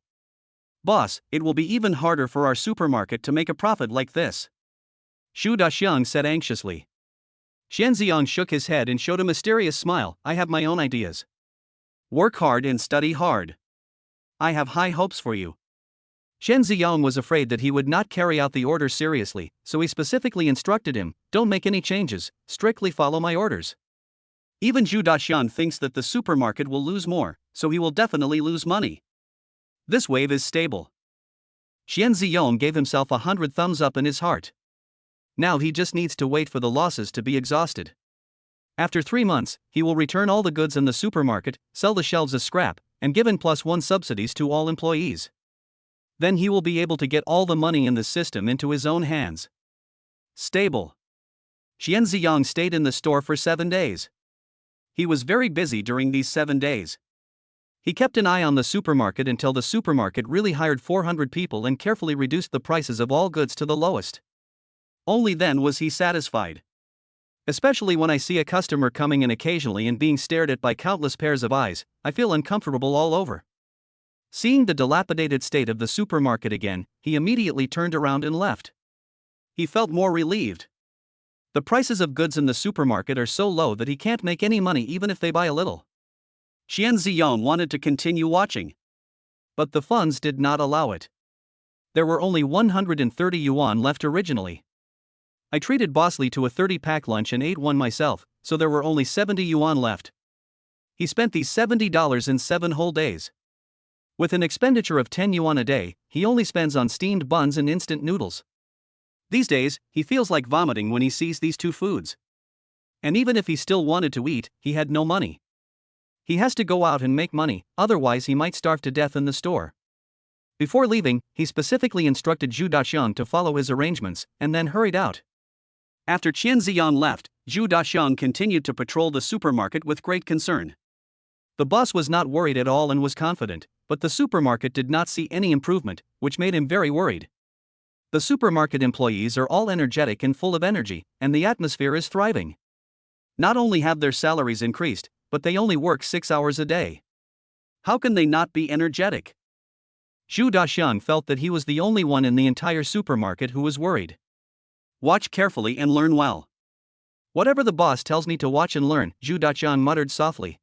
Boss, it will be even harder for our supermarket to make a profit like this. Zhu Daxiang said anxiously. Xian Ziyang shook his head and showed a mysterious smile. I have my own ideas. Work hard and study hard. I have high hopes for you. Xian Ziyang was afraid that he would not carry out the order seriously, so he specifically instructed him, don't make any changes, strictly follow my orders. Even Zhu Daxiang thinks that the supermarket will lose more, so he will definitely lose money. This wave is stable. Xian Ziyang gave himself 100 thumbs up in his heart. Now he just needs to wait for the losses to be exhausted. After 3 months, he will return all the goods in the supermarket, sell the shelves as scrap, and give +1 subsidies to all employees. Then he will be able to get all the money in the system into his own hands. Stable. Xian Ziyang stayed in the store for 7 days. He was very busy during these 7 days. He kept an eye on the supermarket until the supermarket really hired 400 people and carefully reduced the prices of all goods to the lowest. Only then was he satisfied. Especially when I see a customer coming in occasionally and being stared at by countless pairs of eyes, I feel uncomfortable all over. Seeing the dilapidated state of the supermarket again, he immediately turned around and left. He felt more relieved. The prices of goods in the supermarket are so low that he can't make any money even if they buy a little. Xian Ziyang wanted to continue watching. But the funds did not allow it. There were only 130 yuan left originally. I treated Boss Li to a 30-pack lunch and ate one myself, so there were only 70 yuan left. He spent these $70 in 7 whole days. With an expenditure of 10 yuan a day, he only spends on steamed buns and instant noodles. These days, he feels like vomiting when he sees these two foods. And even if he still wanted to eat, he had no money. He has to go out and make money, otherwise he might starve to death in the store. Before leaving, he specifically instructed Zhu Daxiang to follow his arrangements, and then hurried out. After Qian Ziyang left, Zhu Daxiang continued to patrol the supermarket with great concern. The boss was not worried at all and was confident, but the supermarket did not see any improvement, which made him very worried. The supermarket employees are all energetic and full of energy, and the atmosphere is thriving. Not only have their salaries increased, but they only work 6 hours a day. How can they not be energetic? Zhu Daxiang felt that he was the only one in the entire supermarket who was worried. Watch carefully and learn well. Whatever the boss tells me to watch and learn, Zhu Daxiang muttered softly.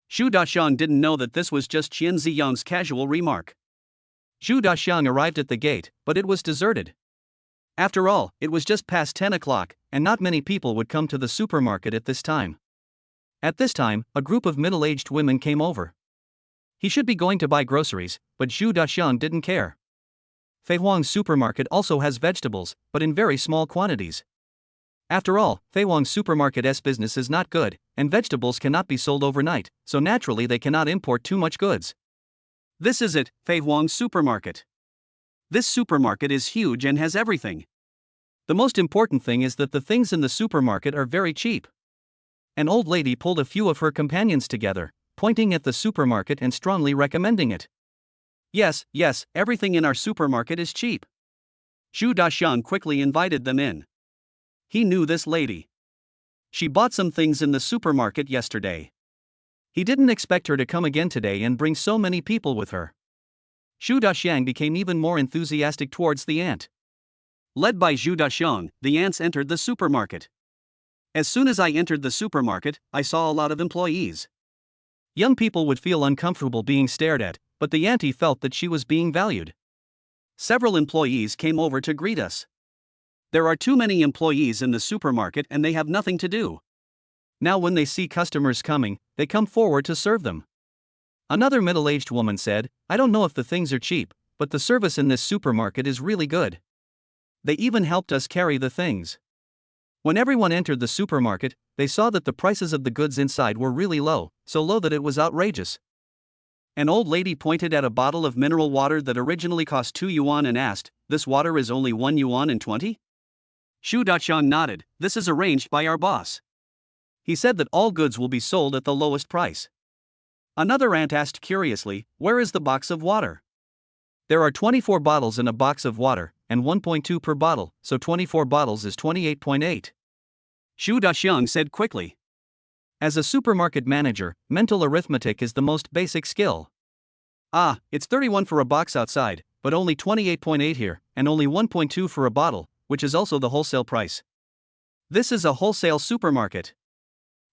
Zhu Daxiang didn't know that this was just Qian Ziyang's casual remark. Zhu Daxiang arrived at the gate, but it was deserted. After all, it was just past 10 o'clock, and not many people would come to the supermarket at this time. At this time, a group of middle-aged women came over. He should be going to buy groceries, but Zhu Daxiang didn't care. Fei Huang's supermarket also has vegetables, but in very small quantities. After all, Fei Huang's supermarket's business is not good, and vegetables cannot be sold overnight, so naturally they cannot import too much goods. This is it, Fei Huang's supermarket. This supermarket is huge and has everything. The most important thing is that the things in the supermarket are very cheap. An old lady pulled a few of her companions together, pointing at the supermarket and strongly recommending it. Yes, everything in our supermarket is cheap. Zhu Daxiang quickly invited them in. He knew this lady. She bought some things in the supermarket yesterday. He didn't expect her to come again today and bring so many people with her. Zhu Daxiang became even more enthusiastic towards the ant. Led by Zhu Daxiang, the ants entered the supermarket. As soon as I entered the supermarket, I saw a lot of employees. Young people would feel uncomfortable being stared at, but the auntie felt that she was being valued. Several employees came over to greet us. There are too many employees in the supermarket and they have nothing to do. Now when they see customers coming, they come forward to serve them. Another middle-aged woman said, I don't know if the things are cheap, but the service in this supermarket is really good. They even helped us carry the things. When everyone entered the supermarket, they saw that the prices of the goods inside were really low, so low that it was outrageous. An old lady pointed at a bottle of mineral water that originally cost 2 yuan and asked, This water is only 1 yuan and 20? Xu Daqiang nodded, This is arranged by our boss. He said that all goods will be sold at the lowest price. Another aunt asked curiously, Where is the box of water? There are 24 bottles in a box of water, and 1.2 per bottle, so 24 bottles is 28.8. Xu Daqiang said quickly. As a supermarket manager, mental arithmetic is the most basic skill. Ah, it's 31 for a box outside, but only 28.8 here, and only 1.2 for a bottle, which is also the wholesale price. This is a wholesale supermarket.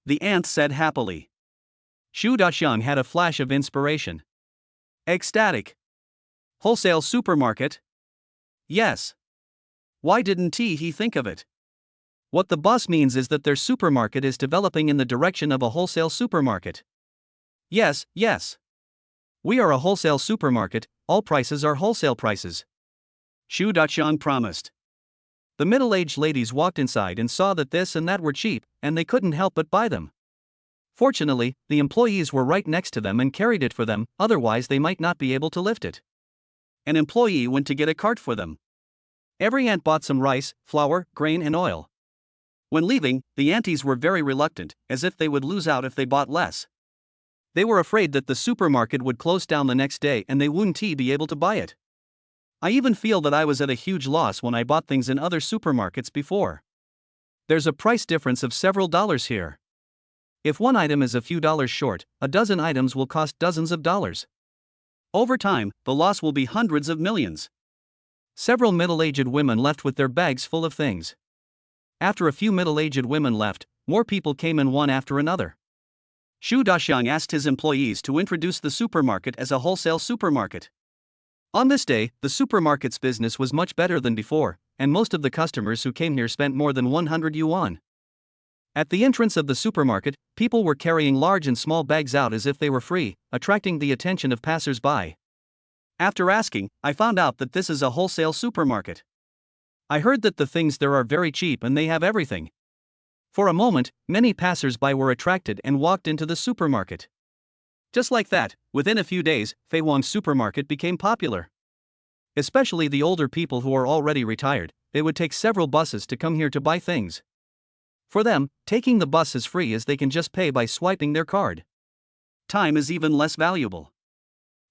The aunt said happily. Xu Daqiang had a flash of inspiration. Ecstatic. Wholesale supermarket? Yes. Why didn't he think of it? What the boss means is that their supermarket is developing in the direction of a wholesale supermarket. Yes, yes. We are a wholesale supermarket, all prices are wholesale prices. Xu Daqiang promised. The middle-aged ladies walked inside and saw that this and that were cheap, and they couldn't help but buy them. Fortunately, the employees were right next to them and carried it for them, otherwise they might not be able to lift it. An employee went to get a cart for them. Every aunt bought some rice, flour, grain and oil. When leaving, the aunties were very reluctant, as if they would lose out if they bought less. They were afraid that the supermarket would close down the next day and they wouldn't be able to buy it. I even feel that I was at a huge loss when I bought things in other supermarkets before. There's a price difference of several dollars here. If one item is a few dollars short, a dozen items will cost dozens of dollars. Over time, the loss will be hundreds of millions. Several middle-aged women left with their bags full of things. After a few middle-aged women left, more people came in one after another. Xu Daqiang asked his employees to introduce the supermarket as a wholesale supermarket. On this day, the supermarket's business was much better than before, and most of the customers who came here spent more than 100 yuan. At the entrance of the supermarket, people were carrying large and small bags out as if they were free, attracting the attention of passers-by. After asking, I found out that this is a wholesale supermarket. I heard that the things there are very cheap and they have everything. For a moment, many passers-by were attracted and walked into the supermarket. Just like that, within a few days, Feihuang's supermarket became popular. Especially the older people who are already retired, they would take several buses to come here to buy things. For them, taking the bus is free as they can just pay by swiping their card. Time is even less valuable.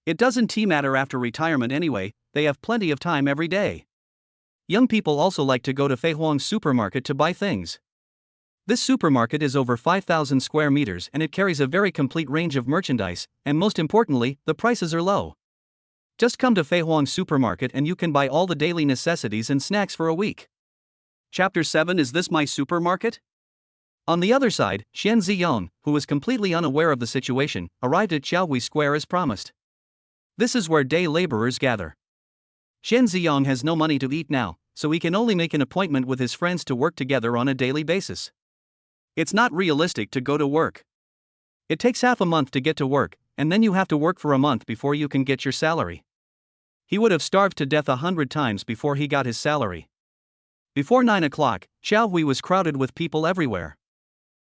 It doesn't matter after retirement anyway, they have plenty of time every day. Young people also like to go to Feihuang's supermarket to buy things. This supermarket is over 5,000 square meters and it carries a very complete range of merchandise, and most importantly, the prices are low. Just come to Feihuang's supermarket and you can buy all the daily necessities and snacks for a week. Chapter 7 Is this my supermarket? On the other side, Xian Ziyong, who was completely unaware of the situation, arrived at Xiaohui Square as promised. This is where day laborers gather. Xian Ziyong has no money to eat now, so he can only make an appointment with his friends to work together on a daily basis. It's not realistic to go to work. It takes half a month to get to work, and then you have to work for a month before you can get your salary. He would have starved to death 100 times before he got his salary. Before 9 o'clock, Xiaohui was crowded with people everywhere.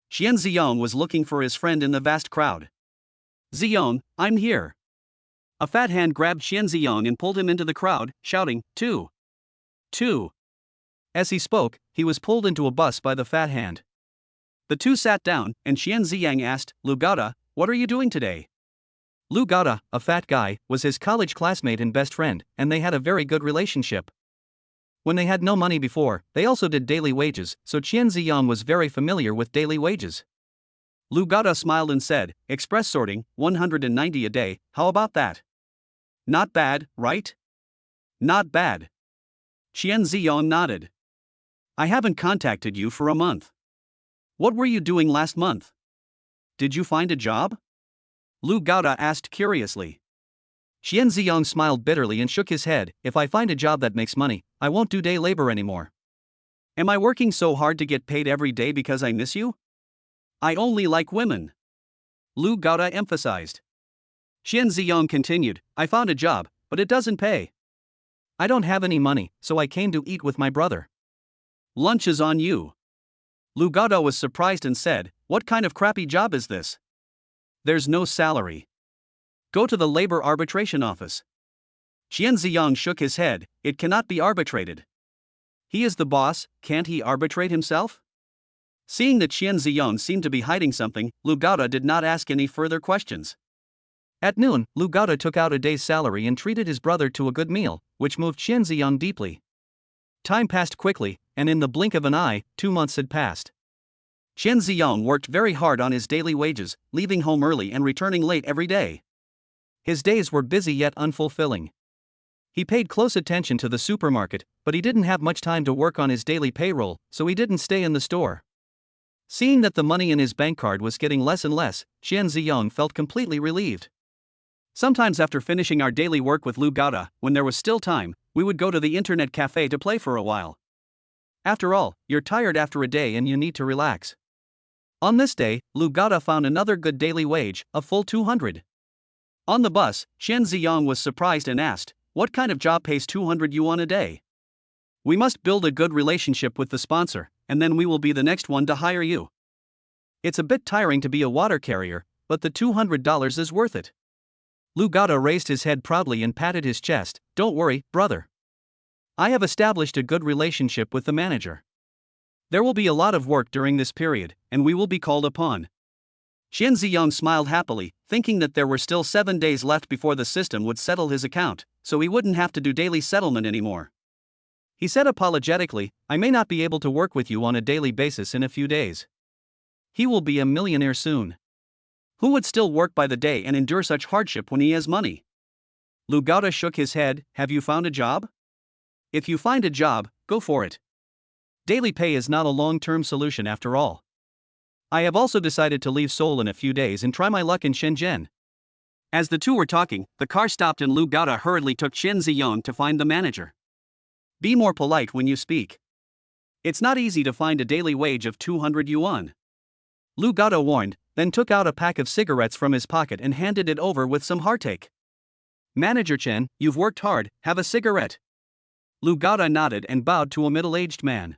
Xian Ziyong was looking for his friend in the vast crowd. Ziyong, I'm here. A fat hand grabbed Xian Ziyong and pulled him into the crowd, shouting, "Two! Two!" As he spoke, he was pulled into a bus by the fat hand. The two sat down, and Xian Ziyang asked, Lu Gaota, what are you doing today? Lu Gaota, a fat guy, was his college classmate and best friend, and they had a very good relationship. When they had no money before, they also did daily wages, so Xian Ziyang was very familiar with daily wages. Lu Gaota smiled and said, Express sorting, 190 a day, how about that? Not bad, right? Not bad. Xian Ziyang nodded. I haven't contacted you for a month. What were you doing last month? Did you find a job? Lu Gaota asked curiously. Xian Ziyang smiled bitterly and shook his head. If I find a job that makes money, I won't do day labor anymore. Am I working so hard to get paid every day because I miss you? I only like women. Lu Gaoda emphasized. Xian Ziyang continued, I found a job, but it doesn't pay. I don't have any money, so I came to eat with my brother. Lunch is on you. Lu Gaoda was surprised and said, what kind of crappy job is this? There's no salary. Go to the labor arbitration office. Xian Ziyang shook his head, it cannot be arbitrated. He is the boss, can't he arbitrate himself? Seeing that Xian Ziyang seemed to be hiding something, Lu Gaoda did not ask any further questions. At noon, Lu Gaoda took out a day's salary and treated his brother to a good meal, which moved Xian Ziyang deeply. Time passed quickly, and in the blink of an eye, 2 months had passed. Xian Ziyang worked very hard on his daily wages, leaving home early and returning late every day. His days were busy yet unfulfilling. He paid close attention to the supermarket, but he didn't have much time to work on his daily payroll, so he didn't stay in the store. Seeing that the money in his bank card was getting less and less, Xian Ziyang felt completely relieved. Sometimes after finishing our daily work with Lu Gaoda, when there was still time, we would go to the internet cafe to play for a while. After all, you're tired after a day and you need to relax. On this day, Lu Gaoda found another good daily wage, a full 200. On the bus, Xian Ziyang was surprised and asked, what kind of job pays 200 yuan a day? We must build a good relationship with the sponsor, and then we will be the next one to hire you. It's a bit tiring to be a water carrier, but the $200 is worth it. Lu Gaoda raised his head proudly and patted his chest, don't worry, brother. I have established a good relationship with the manager. There will be a lot of work during this period, and we will be called upon. Xian Ziyang smiled happily, thinking that there were still 7 days left before the system would settle his account, so he wouldn't have to do daily settlement anymore. He said apologetically, I may not be able to work with you on a daily basis in a few days. He will be a millionaire soon. Who would still work by the day and endure such hardship when he has money? Lu Gaoda shook his head, have you found a job? If you find a job, go for it. Daily pay is not a long-term solution after all. I have also decided to leave Seoul in a few days and try my luck in Shenzhen. As the two were talking, the car stopped and Lu Gaoda hurriedly took Xian Ziyang to find the manager. Be more polite when you speak. It's not easy to find a daily wage of 200 yuan. Lu Gaoda warned, then took out a pack of cigarettes from his pocket and handed it over with some heartache. Manager Chen, you've worked hard, have a cigarette. Lu Gaoda nodded and bowed to a middle-aged man.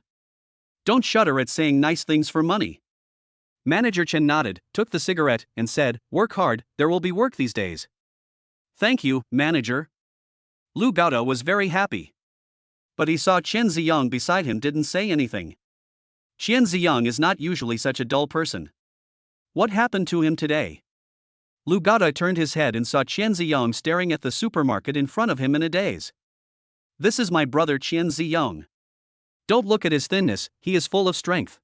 Don't shudder at saying nice things for money. Manager Chen nodded, took the cigarette, and said, work hard, there will be work these days. Thank you, manager. Lu Gaoda was very happy. But he saw Xian Ziyang beside him didn't say anything. Xian Ziyang is not usually such a dull person. What happened to him today? Lu Gaoda turned his head and saw Xian Ziyang staring at the supermarket in front of him in a daze. This is my brother Xian Ziyang. Don't look at his thinness, he is full of strength.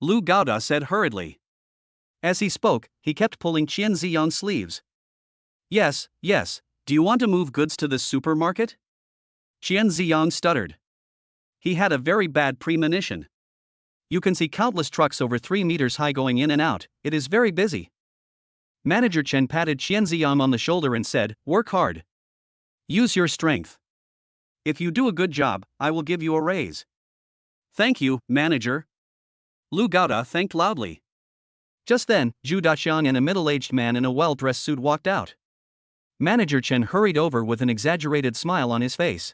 Lu Gaoda said hurriedly. As he spoke, he kept pulling Xian Ziyang's sleeves. Yes, do you want to move goods to this supermarket? Xian Ziyang stuttered. He had a very bad premonition. You can see countless trucks over 3 meters high going in and out, it is very busy. Manager Chen patted Xian Ziyang on the shoulder and said, work hard. Use your strength. If you do a good job, I will give you a raise. Thank you, manager. Lu Gaoda thanked loudly. Just then, Zhu Daxiang and a middle-aged man in a well-dressed suit walked out. Manager Chen hurried over with an exaggerated smile on his face.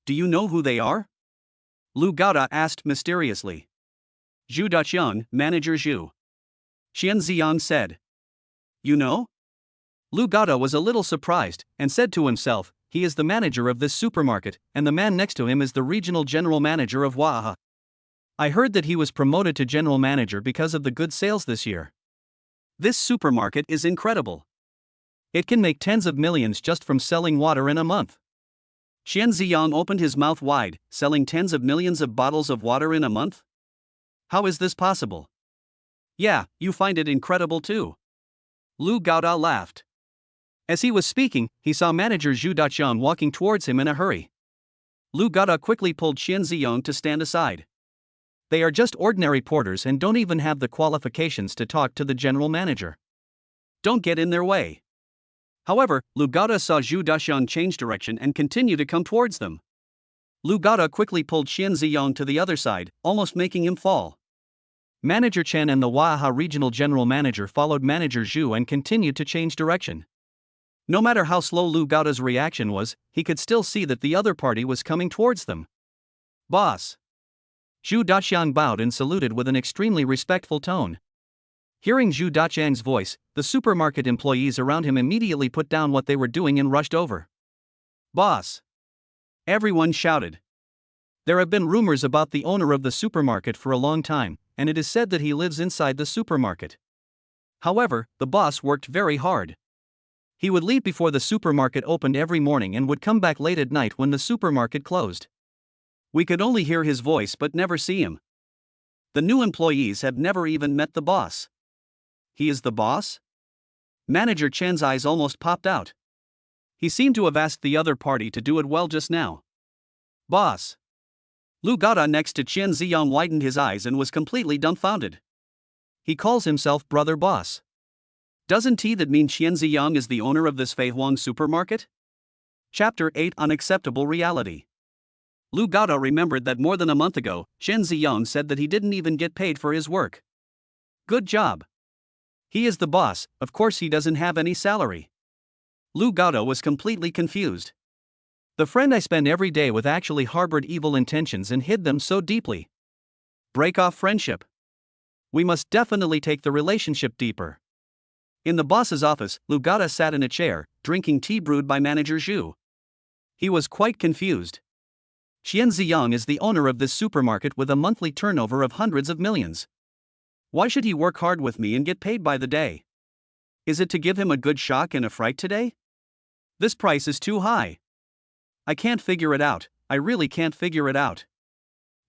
Do you know who they are? Lu Gaoda asked mysteriously. Zhu Daxiang, Manager Zhu. Xian Ziyang said. You know? Lu Gaoda was a little surprised, and said to himself, he is the manager of this supermarket, and the man next to him is the regional general manager of Waha. I heard that he was promoted to general manager because of the good sales this year. This supermarket is incredible. It can make tens of millions just from selling water in a month. Xian Ziyang opened his mouth wide, selling tens of millions of bottles of water in a month? How is this possible? Yeah, you find it incredible too. Lu Gaoda laughed. As he was speaking, he saw manager Zhu Daxiang walking towards him in a hurry. Lu Gaoda quickly pulled Xian Ziyang to stand aside. They are just ordinary porters and don't even have the qualifications to talk to the general manager. Don't get in their way. However, Lu Gaoda saw Zhu Daxiang change direction and continue to come towards them. Lu Gaoda quickly pulled Qian Ziyang to the other side, almost making him fall. Manager Chen and the Huaha regional general manager followed Manager Zhu and continued to change direction. No matter how slow Lu Gaoda's reaction was, he could still see that the other party was coming towards them. Boss! Zhu Daxiang bowed and saluted with an extremely respectful tone. Hearing Zhu Daxiang's voice, the supermarket employees around him immediately put down what they were doing and rushed over. Boss! Everyone shouted. There have been rumors about the owner of the supermarket for a long time, and it is said that he lives inside the supermarket. However, the boss worked very hard. He would leave before the supermarket opened every morning and would come back late at night when the supermarket closed. We could only hear his voice but never see him. The new employees have never even met the boss. He is the boss? Manager Chen's eyes almost popped out. He seemed to have asked the other party to do it well just now. Boss! Lu Gaoda next to Qian Ziyang widened his eyes and was completely dumbfounded. He calls himself Brother Boss. Doesn't that mean Qian Ziyang is the owner of this Fei Huang supermarket? Chapter 8 Unacceptable Reality. Lu Gaoda remembered that more than a month ago, Qian Ziyang said that he didn't even get paid for his work. Good job. He is the boss, of course he doesn't have any salary. Lu Gaoda was completely confused. The friend I spend every day with actually harbored evil intentions and hid them so deeply. Break off friendship. We must definitely take the relationship deeper. In the boss's office, Lu Gaoda sat in a chair, drinking tea brewed by Manager Zhu. He was quite confused. Qian Ziyang is the owner of this supermarket with a monthly turnover of hundreds of millions. Why should he work hard with me and get paid by the day? Is it to give him a good shock and a fright today? This price is too high. I can't figure it out, I really can't figure it out.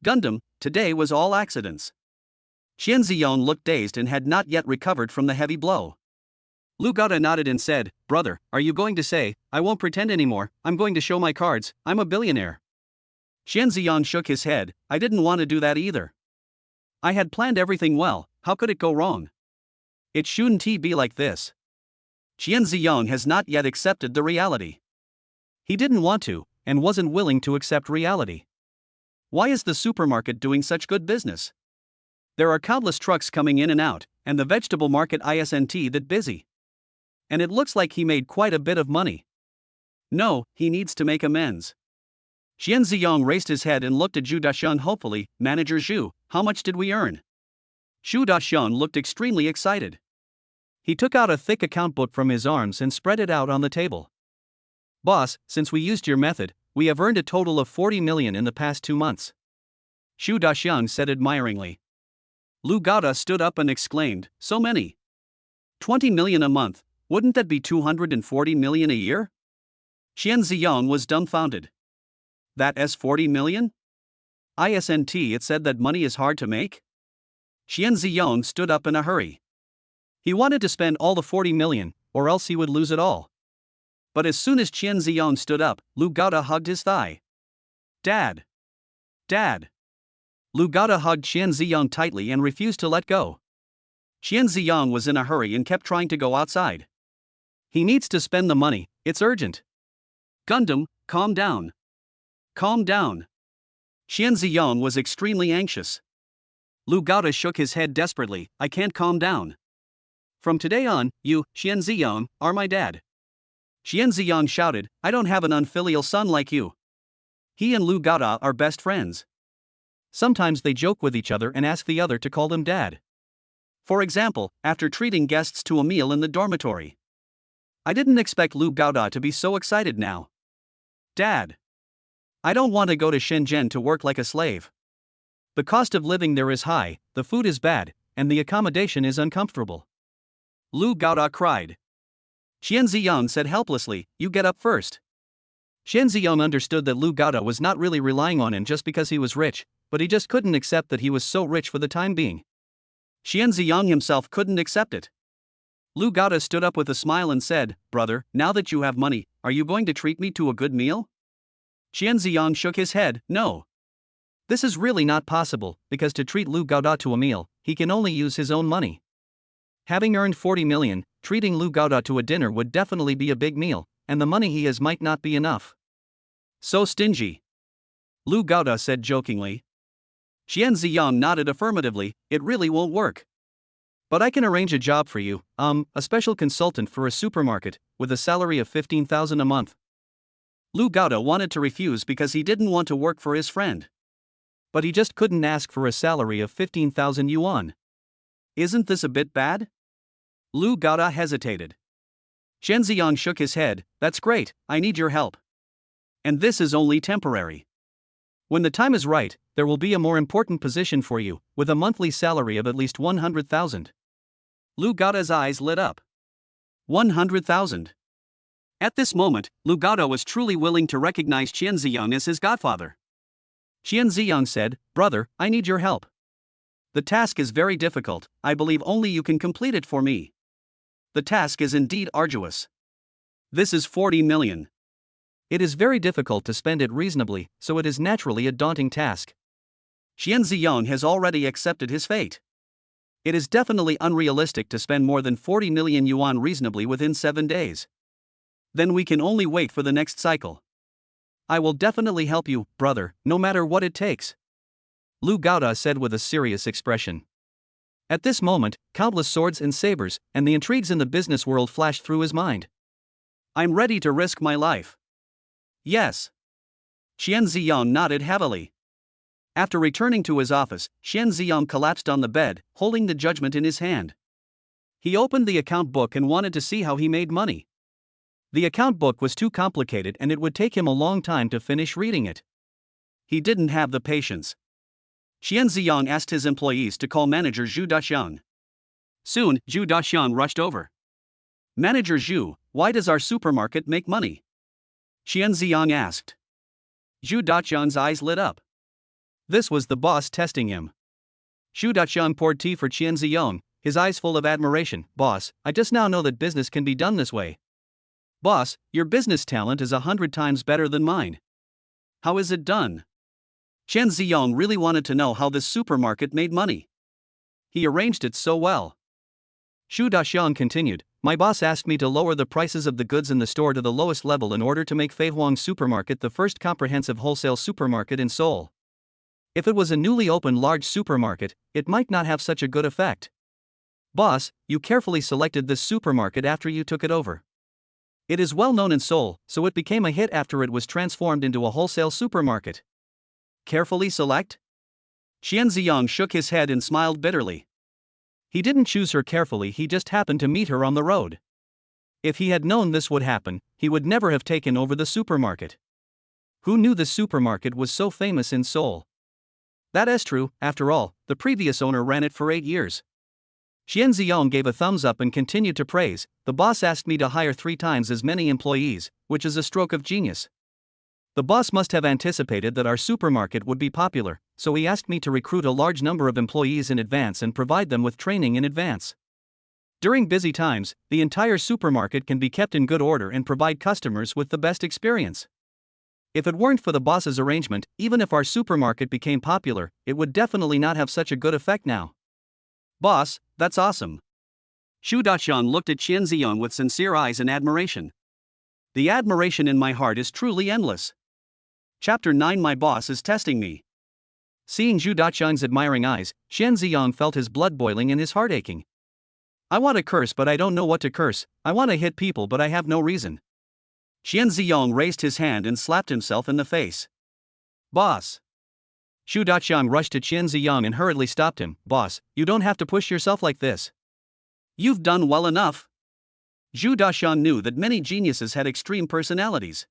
Gundam, today was all accidents. Qian Ziyang looked dazed and had not yet recovered from the heavy blow. Lu Gaoda nodded and said, Brother, are you going to say, I won't pretend anymore, I'm going to show my cards, I'm a billionaire? Qian Ziyang shook his head, I didn't want to do that either. I had planned everything well, how could it go wrong? It shouldn't be like this. Qian Ziyang has not yet accepted the reality. He didn't want to, and wasn't willing to accept reality. Why is the supermarket doing such good business? There are countless trucks coming in and out, and the vegetable market isn't that busy. And it looks like he made quite a bit of money. No, he needs to make amends. Qian Ziyang raised his head and looked at Zhu Daxiang hopefully. Manager Zhu, how much did we earn? Zhu Daxiang looked extremely excited. He took out a thick account book from his arms and spread it out on the table. Boss, since we used your method, we have earned a total of 40 million in the past 2 months. Zhu Daxiang said admiringly. Lu Gaoda stood up and exclaimed, so many. 20 million a month, wouldn't that be 240 million a year? Qian Ziyang was dumbfounded. That is 40 million? It said that money is hard to make? Qian Ziyang stood up in a hurry. He wanted to spend all the 40 million, or else he would lose it all. But as soon as Qian Ziyang stood up, Lu Gaoda hugged his thigh. Dad! Dad! Lu Gaoda hugged Qian Ziyang tightly and refused to let go. Qian Ziyang was in a hurry and kept trying to go outside. He needs to spend the money, it's urgent. Gundam, calm down. Calm down. Qian Ziyang was extremely anxious. Lu Gaoda shook his head desperately, I can't calm down. From today on, you, Qian Ziyang, are my dad. Qian Ziyang shouted, I don't have an unfilial son like you. He and Lu Gaoda are best friends. Sometimes they joke with each other and ask the other to call them dad. For example, after treating guests to a meal in the dormitory. I didn't expect Lu Gaoda to be so excited now. Dad! I don't want to go to Shenzhen to work like a slave. The cost of living there is high, the food is bad, and the accommodation is uncomfortable. Lu Gaoda cried. Qian Ziyang said helplessly, you get up first. Qian Ziyang understood that Lu Gaoda was not really relying on him just because he was rich, but he just couldn't accept that he was so rich for the time being. Qian Ziyang himself couldn't accept it. Lu Gaoda stood up with a smile and said, Brother, now that you have money, are you going to treat me to a good meal? Qian Ziyang shook his head, no. This is really not possible, because to treat Lu Gaoda to a meal, he can only use his own money. Having earned 40 million, treating Lu Gaoda to a dinner would definitely be a big meal, and the money he has might not be enough. So stingy. Lu Gaoda said jokingly. Qian Ziyang nodded affirmatively. It really won't work. But I can arrange a job for you, a special consultant for a supermarket, with a salary of 15,000 a month. Lu Gaoda wanted to refuse because he didn't want to work for his friend. But he just couldn't ask for a salary of 15,000 yuan. Isn't this a bit bad? Lu Gaoda hesitated. Qian Ziyang shook his head. That's great, I need your help. And this is only temporary. When the time is right, there will be a more important position for you, with a monthly salary of at least 100,000. Lu Gaoda's eyes lit up. 100,000. At this moment, Lu Gaoda was truly willing to recognize Qian Ziyang as his godfather. Qian Ziyang said, Brother, I need your help. The task is very difficult, I believe only you can complete it for me. The task is indeed arduous. This is 40 million. It is very difficult to spend it reasonably, so it is naturally a daunting task. Qian Ziyang has already accepted his fate. It is definitely unrealistic to spend more than 40 million yuan reasonably within 7 days. Then we can only wait for the next cycle. I will definitely help you, brother, no matter what it takes. Lu Gaoda said with a serious expression. At this moment, countless swords and sabers, and the intrigues in the business world flashed through his mind. I'm ready to risk my life. Yes. Qian Ziyang nodded heavily. After returning to his office, Qian Ziyang collapsed on the bed, holding the judgment in his hand. He opened the account book and wanted to see how he made money. The account book was too complicated and it would take him a long time to finish reading it. He didn't have the patience. Qian Ziyang asked his employees to call manager Zhu Daxiang. Soon, Zhu Daxiang rushed over. Manager Zhu, why does our supermarket make money? Qian Ziyang asked. Zhu Daxiang's eyes lit up. This was the boss testing him. Zhu Daxiang poured tea for Qian Ziyang, his eyes full of admiration. Boss, I just now know that business can be done this way. Boss, your business talent is 100 times better than mine. How is it done? Qian Ziyang really wanted to know how this supermarket made money. He arranged it so well. Zhu Daxiang continued, my boss asked me to lower the prices of the goods in the store to the lowest level in order to make Feihuang Supermarket the first comprehensive wholesale supermarket in Seoul. If it was a newly opened large supermarket, it might not have such a good effect. Boss, you carefully selected this supermarket after you took it over. It is well known in Seoul, so it became a hit after it was transformed into a wholesale supermarket. Carefully select? Qian Ziyang shook his head and smiled bitterly. He didn't choose her carefully, he just happened to meet her on the road. If he had known this would happen, he would never have taken over the supermarket. Who knew the supermarket was so famous in Seoul? That is true, after all, the previous owner ran it for 8 years. Qian Ziyang gave a thumbs up and continued to praise, the boss asked me to hire 3 times as many employees, which is a stroke of genius. The boss must have anticipated that our supermarket would be popular, so he asked me to recruit a large number of employees in advance and provide them with training in advance. During busy times, the entire supermarket can be kept in good order and provide customers with the best experience. If it weren't for the boss's arrangement, even if our supermarket became popular, it would definitely not have such a good effect now. Boss, that's awesome. Zhu Daxiang looked at Qian Ziyang with sincere eyes and admiration. The admiration in my heart is truly endless. Chapter 9 My boss is testing me. Seeing Zhu Daxiang's admiring eyes, Qian Ziyang felt his blood boiling and his heart aching. I want to curse but I don't know what to curse, I want to hit people but I have no reason. Qian Ziyang raised his hand and slapped himself in the face. Boss. Zhu Daxiang rushed to Qian Ziyang and hurriedly stopped him. Boss, you don't have to push yourself like this. You've done well enough. Zhu Daxiang knew that many geniuses had extreme personalities.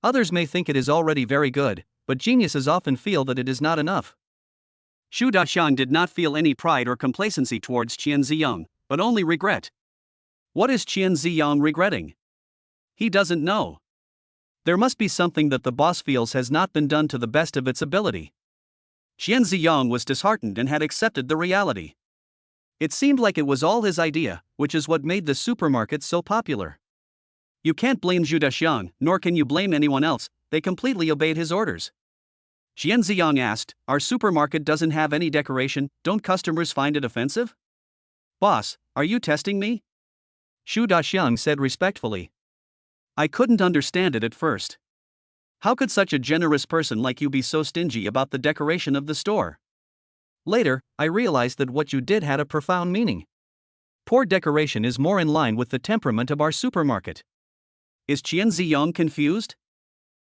Others may think it is already very good, but geniuses often feel that it is not enough. Zhu Daxiang did not feel any pride or complacency towards Qian Ziyang, but only regret. What is Qian Ziyang regretting? He doesn't know. There must be something that the boss feels has not been done to the best of its ability. Qian Ziyang was disheartened and had accepted the reality. It seemed like it was all his idea, which is what made the supermarket so popular. You can't blame Zhu Daxiang, nor can you blame anyone else, they completely obeyed his orders. Qian Ziyang asked, our supermarket doesn't have any decoration, don't customers find it offensive? Boss, are you testing me? Xu Daxiang said respectfully. I couldn't understand it at first. How could such a generous person like you be so stingy about the decoration of the store? Later, I realized that what you did had a profound meaning. Poor decoration is more in line with the temperament of our supermarket. Is Qian Ziyong confused?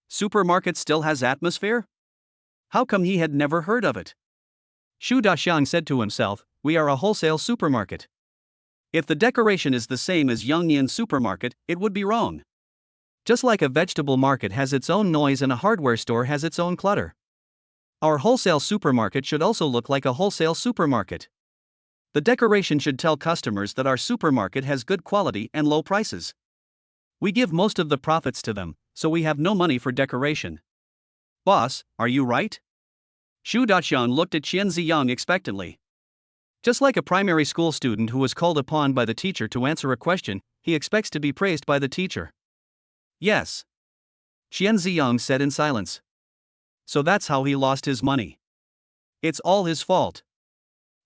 Supermarket still has atmosphere? How come he had never heard of it? Xu Daxiang said to himself, we are a wholesale supermarket. If the decoration is the same as Yongnian supermarket, it would be wrong. Just like a vegetable market has its own noise and a hardware store has its own clutter. Our wholesale supermarket should also look like a wholesale supermarket. The decoration should tell customers that our supermarket has good quality and low prices. We give most of the profits to them, so we have no money for decoration. Boss, are you right? Xu Daxiang looked at Qian Ziyang expectantly. Just like a primary school student who was called upon by the teacher to answer a question, he expects to be praised by the teacher. Yes. Qian Ziyang said in silence. So that's how he lost his money. It's all his fault.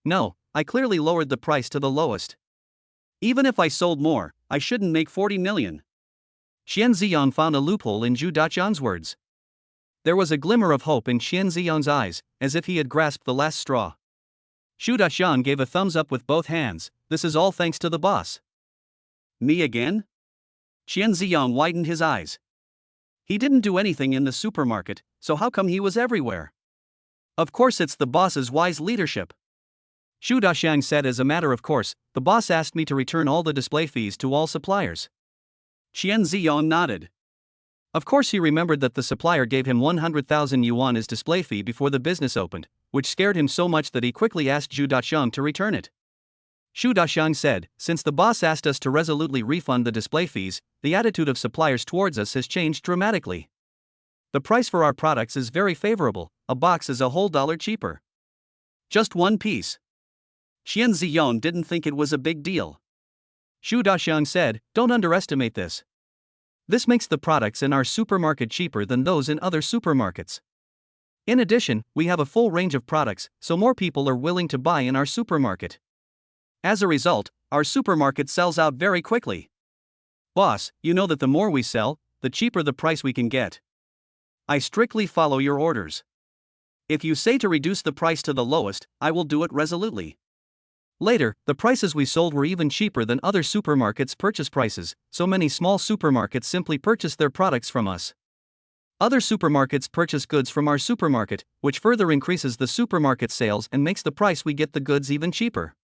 No, I clearly lowered the price to the lowest. Even if I sold more, I shouldn't make 40 million. Qian Ziyang found a loophole in Xu Daxiang's words. There was a glimmer of hope in Qian Ziyang's eyes, as if he had grasped the last straw. Xu Daxiang gave a thumbs up with both hands. This is all thanks to the boss. Me again? Qian Ziyang widened his eyes. He didn't do anything in the supermarket, so how come he was everywhere? Of course it's the boss's wise leadership. Xu Daxiang said as a matter of course, the boss asked me to return all the display fees to all suppliers. Qian Ziyang nodded. Of course he remembered that the supplier gave him 100,000 yuan as display fee before the business opened, which scared him so much that he quickly asked Xu Daxiang to return it. Xu Daxiang said, since the boss asked us to resolutely refund the display fees, the attitude of suppliers towards us has changed dramatically. The price for our products is very favorable, a box is a whole dollar cheaper. Just one piece. Qian Ziyang didn't think it was a big deal. Xu Daxiang said, don't underestimate this. This makes the products in our supermarket cheaper than those in other supermarkets. In addition, we have a full range of products, so more people are willing to buy in our supermarket. As a result, our supermarket sells out very quickly. Boss, you know that the more we sell, the cheaper the price we can get. I strictly follow your orders. If you say to reduce the price to the lowest, I will do it resolutely. Later, the prices we sold were even cheaper than other supermarkets' purchase prices, so many small supermarkets simply purchased their products from us. Other supermarkets purchase goods from our supermarket, which further increases the supermarket sales and makes the price we get the goods even cheaper.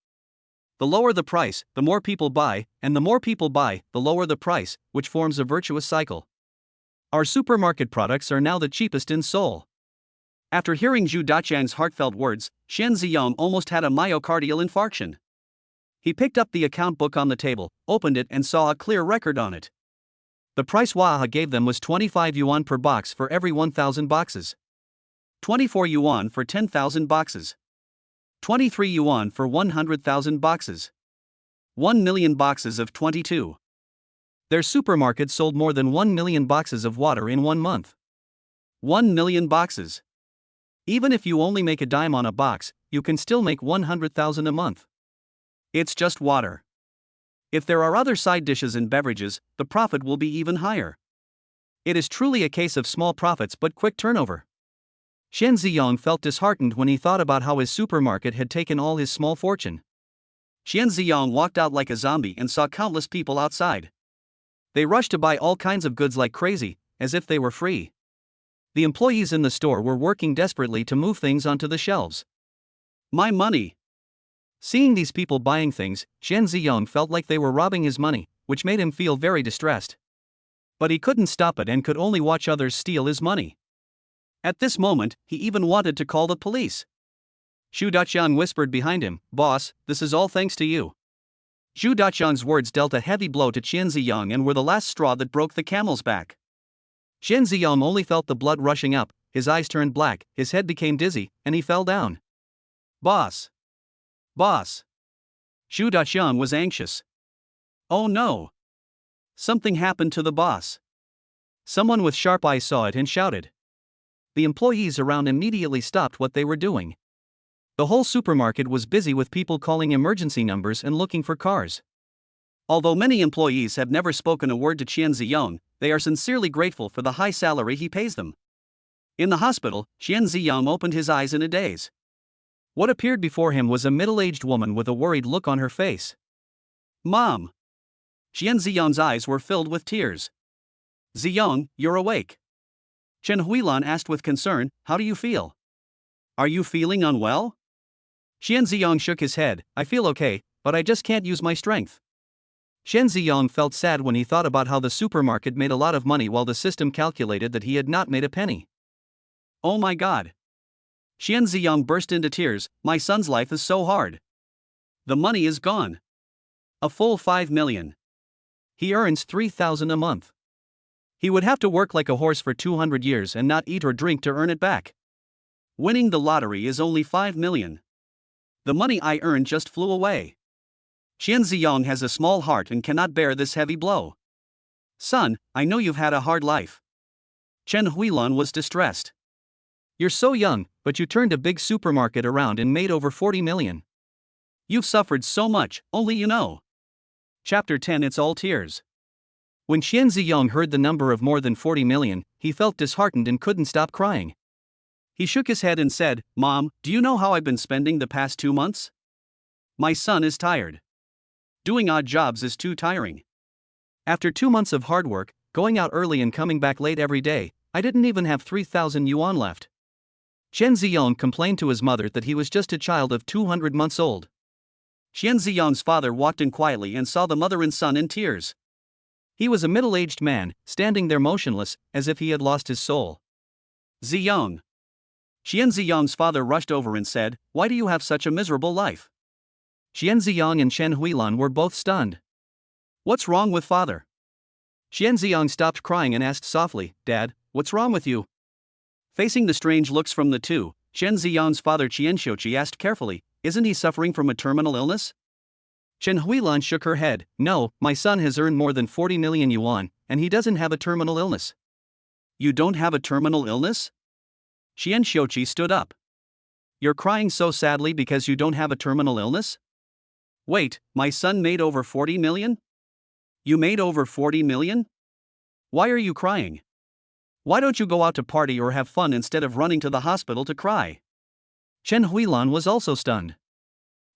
The lower the price, the more people buy, and the more people buy, the lower the price, which forms a virtuous cycle. Our supermarket products are now the cheapest in Seoul. After hearing Xu Daxiang's heartfelt words, Qian Ziyang almost had a myocardial infarction. He picked up the account book on the table, opened it and saw a clear record on it. The price Waha gave them was 25 yuan per box for every 1,000 boxes. 24 yuan for 10,000 boxes. 23 yuan for 100,000 boxes. 1 million boxes of 22. Their supermarket sold more than 1 million boxes of water in 1 month. 1 million boxes. Even if you only make a dime on a box, you can still make 100,000 a month. It's just water. If there are other side dishes and beverages, the profit will be even higher. It is truly a case of small profits but quick turnover. Qian Ziyang felt disheartened when he thought about how his supermarket had taken all his small fortune. Qian Ziyang walked out like a zombie and saw countless people outside. They rushed to buy all kinds of goods like crazy, as if they were free. The employees in the store were working desperately to move things onto the shelves. My money! Seeing these people buying things, Qian Ziyang felt like they were robbing his money, which made him feel very distressed. But he couldn't stop it and could only watch others steal his money. At this moment, he even wanted to call the police. Xu Daxiang whispered behind him, Boss, this is all thanks to you. Xu Daxiang's words dealt a heavy blow to Qian Ziyang and were the last straw that broke the camel's back. Qian Ziyang only felt the blood rushing up, his eyes turned black, his head became dizzy, and he fell down. Boss! Boss! Xu Daxiang was anxious. Oh no! Something happened to the boss. Someone with sharp eyes saw it and shouted. The employees around immediately stopped what they were doing. The whole supermarket was busy with people calling emergency numbers and looking for cars. Although many employees have never spoken a word to Qian Ziyong, they are sincerely grateful for the high salary he pays them. In the hospital, Qian Ziyong opened his eyes in a daze. What appeared before him was a middle-aged woman with a worried look on her face. "Mom!" Qian Ziyong's eyes were filled with tears. "Ziyong, you're awake." Chen Huilan asked with concern, "How do you feel? Are you feeling unwell?" Qian Ziyong shook his head, "I feel okay, but I just can't use my strength." Chen Ziyong felt sad when he thought about how the supermarket made a lot of money while the system calculated that he had not made a penny. "Oh my God!" Qian Ziyong burst into tears, "My son's life is so hard. The money is gone. A full 5 million. He earns 3,000 a month. He would have to work like a horse for 200 years and not eat or drink to earn it back. Winning the lottery is only 5 million. The money I earned just flew away. Qian Ziyong has a small heart and cannot bear this heavy blow. Son, I know you've had a hard life." Chen Huilan was distressed. "You're so young, but you turned a big supermarket around and made over 40 million. You've suffered so much, only you know." Chapter 10. It's all tears. When Qian Ziyong heard the number of more than 40 million, he felt disheartened and couldn't stop crying. He shook his head and said, "Mom, do you know how I've been spending the past 2 months? My son is tired. Doing odd jobs is too tiring. After 2 months of hard work, going out early and coming back late every day, I didn't even have 3,000 yuan left." Chen Ziyong complained to his mother that he was just a child of 200 months old. Qian Ziyong's father walked in quietly and saw the mother and son in tears. He was a middle-aged man, standing there motionless, as if he had lost his soul. "Ziyong." Qian Ziyong's father rushed over and said, "Why do you have such a miserable life?" Qian Ziyong and Chen Huilan were both stunned. "What's wrong with father?" Qian Ziyong stopped crying and asked softly, "Dad, what's wrong with you?" Facing the strange looks from the two, Chen Ziyong's father Qian Xiuqi asked carefully, "Isn't he suffering from a terminal illness?" Chen Huilan shook her head, "No, my son has earned more than 40 million yuan, and he doesn't have a terminal illness." "You don't have a terminal illness?" Qian Xiuqi stood up. "You're crying so sadly because you don't have a terminal illness? Wait, my son made over 40 million? You made over 40 million? Why are you crying? Why don't you go out to party or have fun instead of running to the hospital to cry?" Chen Huilan was also stunned.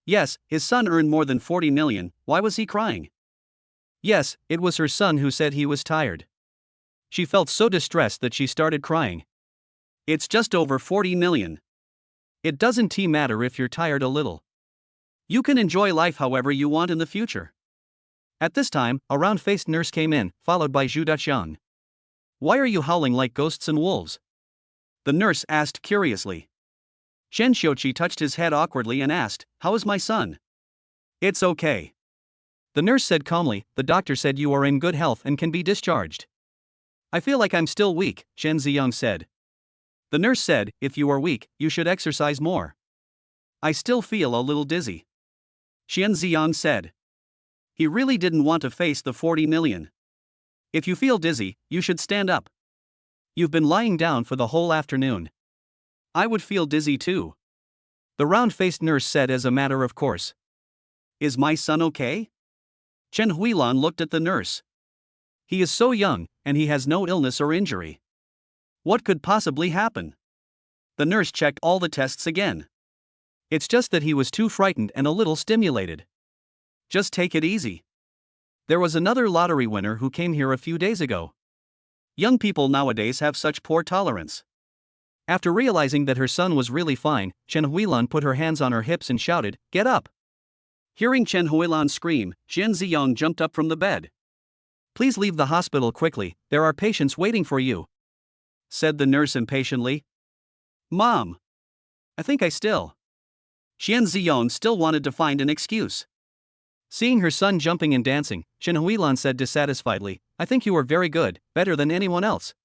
Yes, his son earned more than 40 million, why was he crying? Yes, it was her son who said he was tired. She felt so distressed that she started crying. "It's just over 40 million. It doesn't matter if you're tired a little. You can enjoy life however you want in the future." At this time, a round-faced nurse came in, followed by Zhu Daqiang. "Why are you howling like ghosts and wolves?" the nurse asked curiously. Chen Xiuqi touched his head awkwardly and asked, "How is my son?" "It's okay." The nurse said calmly, "The doctor said you are in good health and can be discharged." "I feel like I'm still weak," Chen Ziyong said. The nurse said, "If you are weak, you should exercise more." "I still feel a little dizzy," Chen Ziyong said. He really didn't want to face the 40 million. "If you feel dizzy, you should stand up. You've been lying down for the whole afternoon." "I would feel dizzy too," the round-faced nurse said as a matter of course. "Is my son okay?" Chen Huilan looked at the nurse. "He is so young, and he has no illness or injury. What could possibly happen?" The nurse checked all the tests again. "It's just that he was too frightened and a little stimulated. Just take it easy. There was another lottery winner who came here a few days ago. Young people nowadays have such poor tolerance." After realizing that her son was really fine, Chen Huilan put her hands on her hips and shouted, "Get up!" Hearing Chen Huilan scream, Qian Ziyong jumped up from the bed. "Please leave the hospital quickly, there are patients waiting for you," said the nurse impatiently. "Mom! I think I still." Qian Ziyong still wanted to find an excuse. Seeing her son jumping and dancing, Chen Huilan said dissatisfiedly, "I think you are very good, better than anyone else.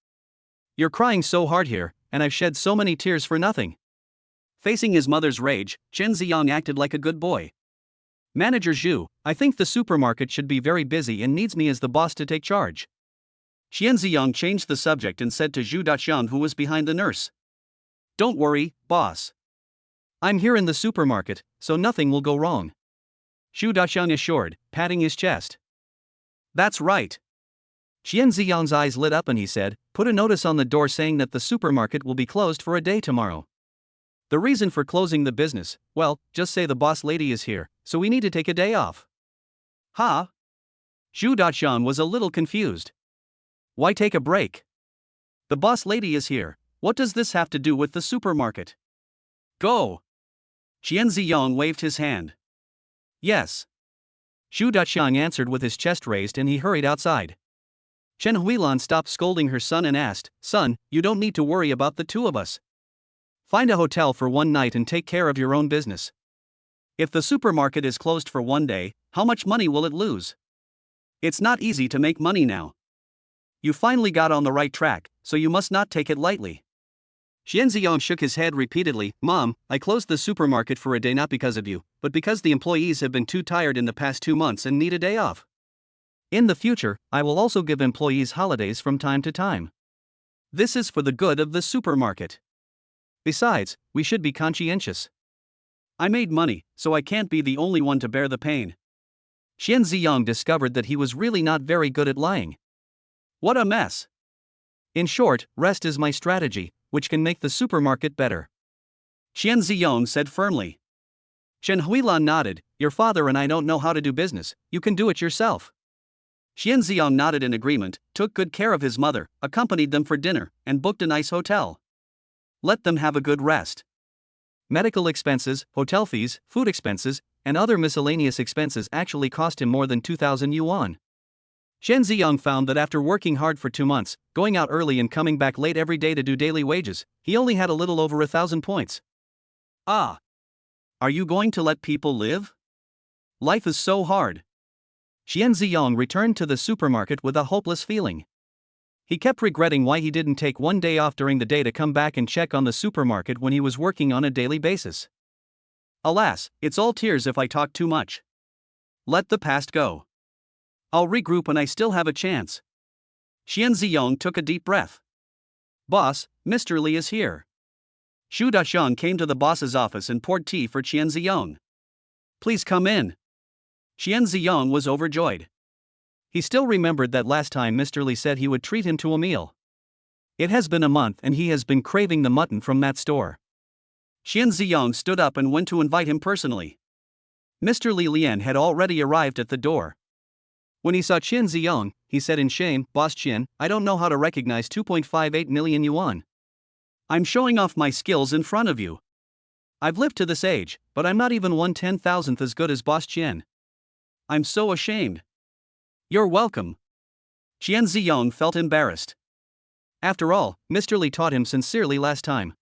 You're crying so hard here, and I've shed so many tears for nothing." Facing his mother's rage, Chen Ziyong acted like a good boy. "Manager Zhu, I think the supermarket should be very busy and needs me as the boss to take charge." Qian Ziyong changed the subject and said to Zhu Daqiang, who was behind the nurse, "Don't worry, boss. I'm here in the supermarket, so nothing will go wrong, Xu Daxiang assured, patting his chest. That's right. Qian Ziyang's eyes lit up and he said, put a notice on the door saying that the supermarket will be closed for a day tomorrow. The reason for closing the business, well, just say the boss lady is here, so we need to take a day off. Huh? Xu Daxiang was a little confused. Why take a break? The boss lady is here. What does this have to do with the supermarket? Go! Qian Ziyang waved his hand. Yes. Xu Daxiang answered with his chest raised and he hurried outside. Chen Huilan stopped scolding her son and asked, Son, you don't need to worry about the two of us. Find a hotel for one night and take care of your own business. If the supermarket is closed for one day, how much money will it lose? It's not easy to make money now. You finally got on the right track, so you must not take it lightly. Xianziyong shook his head repeatedly. Mom, I closed the supermarket for a day not because of you, but because the employees have been too tired in the past 2 months and need a day off. In the future, I will also give employees holidays from time to time. This is for the good of the supermarket. Besides, we should be conscientious. I made money, so I can't be the only one to bear the pain. Xian Ziyang discovered that he was really not very good at lying. What a mess! In short, rest is my strategy, which can make the supermarket better. Xian Ziyang said firmly. Chen Huilan nodded. Your father and I don't know how to do business, you can do it yourself. Xian Ziyang nodded in agreement, took good care of his mother, accompanied them for dinner, and booked a nice hotel. Let them have a good rest. Medical expenses, hotel fees, food expenses, and other miscellaneous expenses actually cost him more than 2,000 yuan. Xian Ziyang found that after working hard for 2 months, going out early and coming back late every day to do daily wages, he only had a little over 1,000 points. Ah! Are you going to let people live? Life is so hard. Xian Ziyang returned to the supermarket with a hopeless feeling. He kept regretting why he didn't take one day off during the day to come back and check on the supermarket when he was working on a daily basis. Alas, it's all tears if I talk too much. Let the past go. I'll regroup when I still have a chance. Xian Ziyang took a deep breath. Boss, Mr. Li is here. Xu Daxiang came to the boss's office and poured tea for Qian Ziyang. Please come in. Qian Ziyang was overjoyed. He still remembered that last time Mr. Li said he would treat him to a meal. It has been a month and he has been craving the mutton from that store. Qian Ziyang stood up and went to invite him personally. Mr. Li Lian had already arrived at the door. When he saw Qian Ziyang, he said in shame, Boss Qian, I don't know how to recognize 2.58 million yuan. I'm showing off my skills in front of you. I've lived to this age, but I'm not even 1/10,000th as good as Boss Qian. I'm so ashamed. You're welcome. Qian Ziyang felt embarrassed. After all, Mr. Li taught him sincerely last time.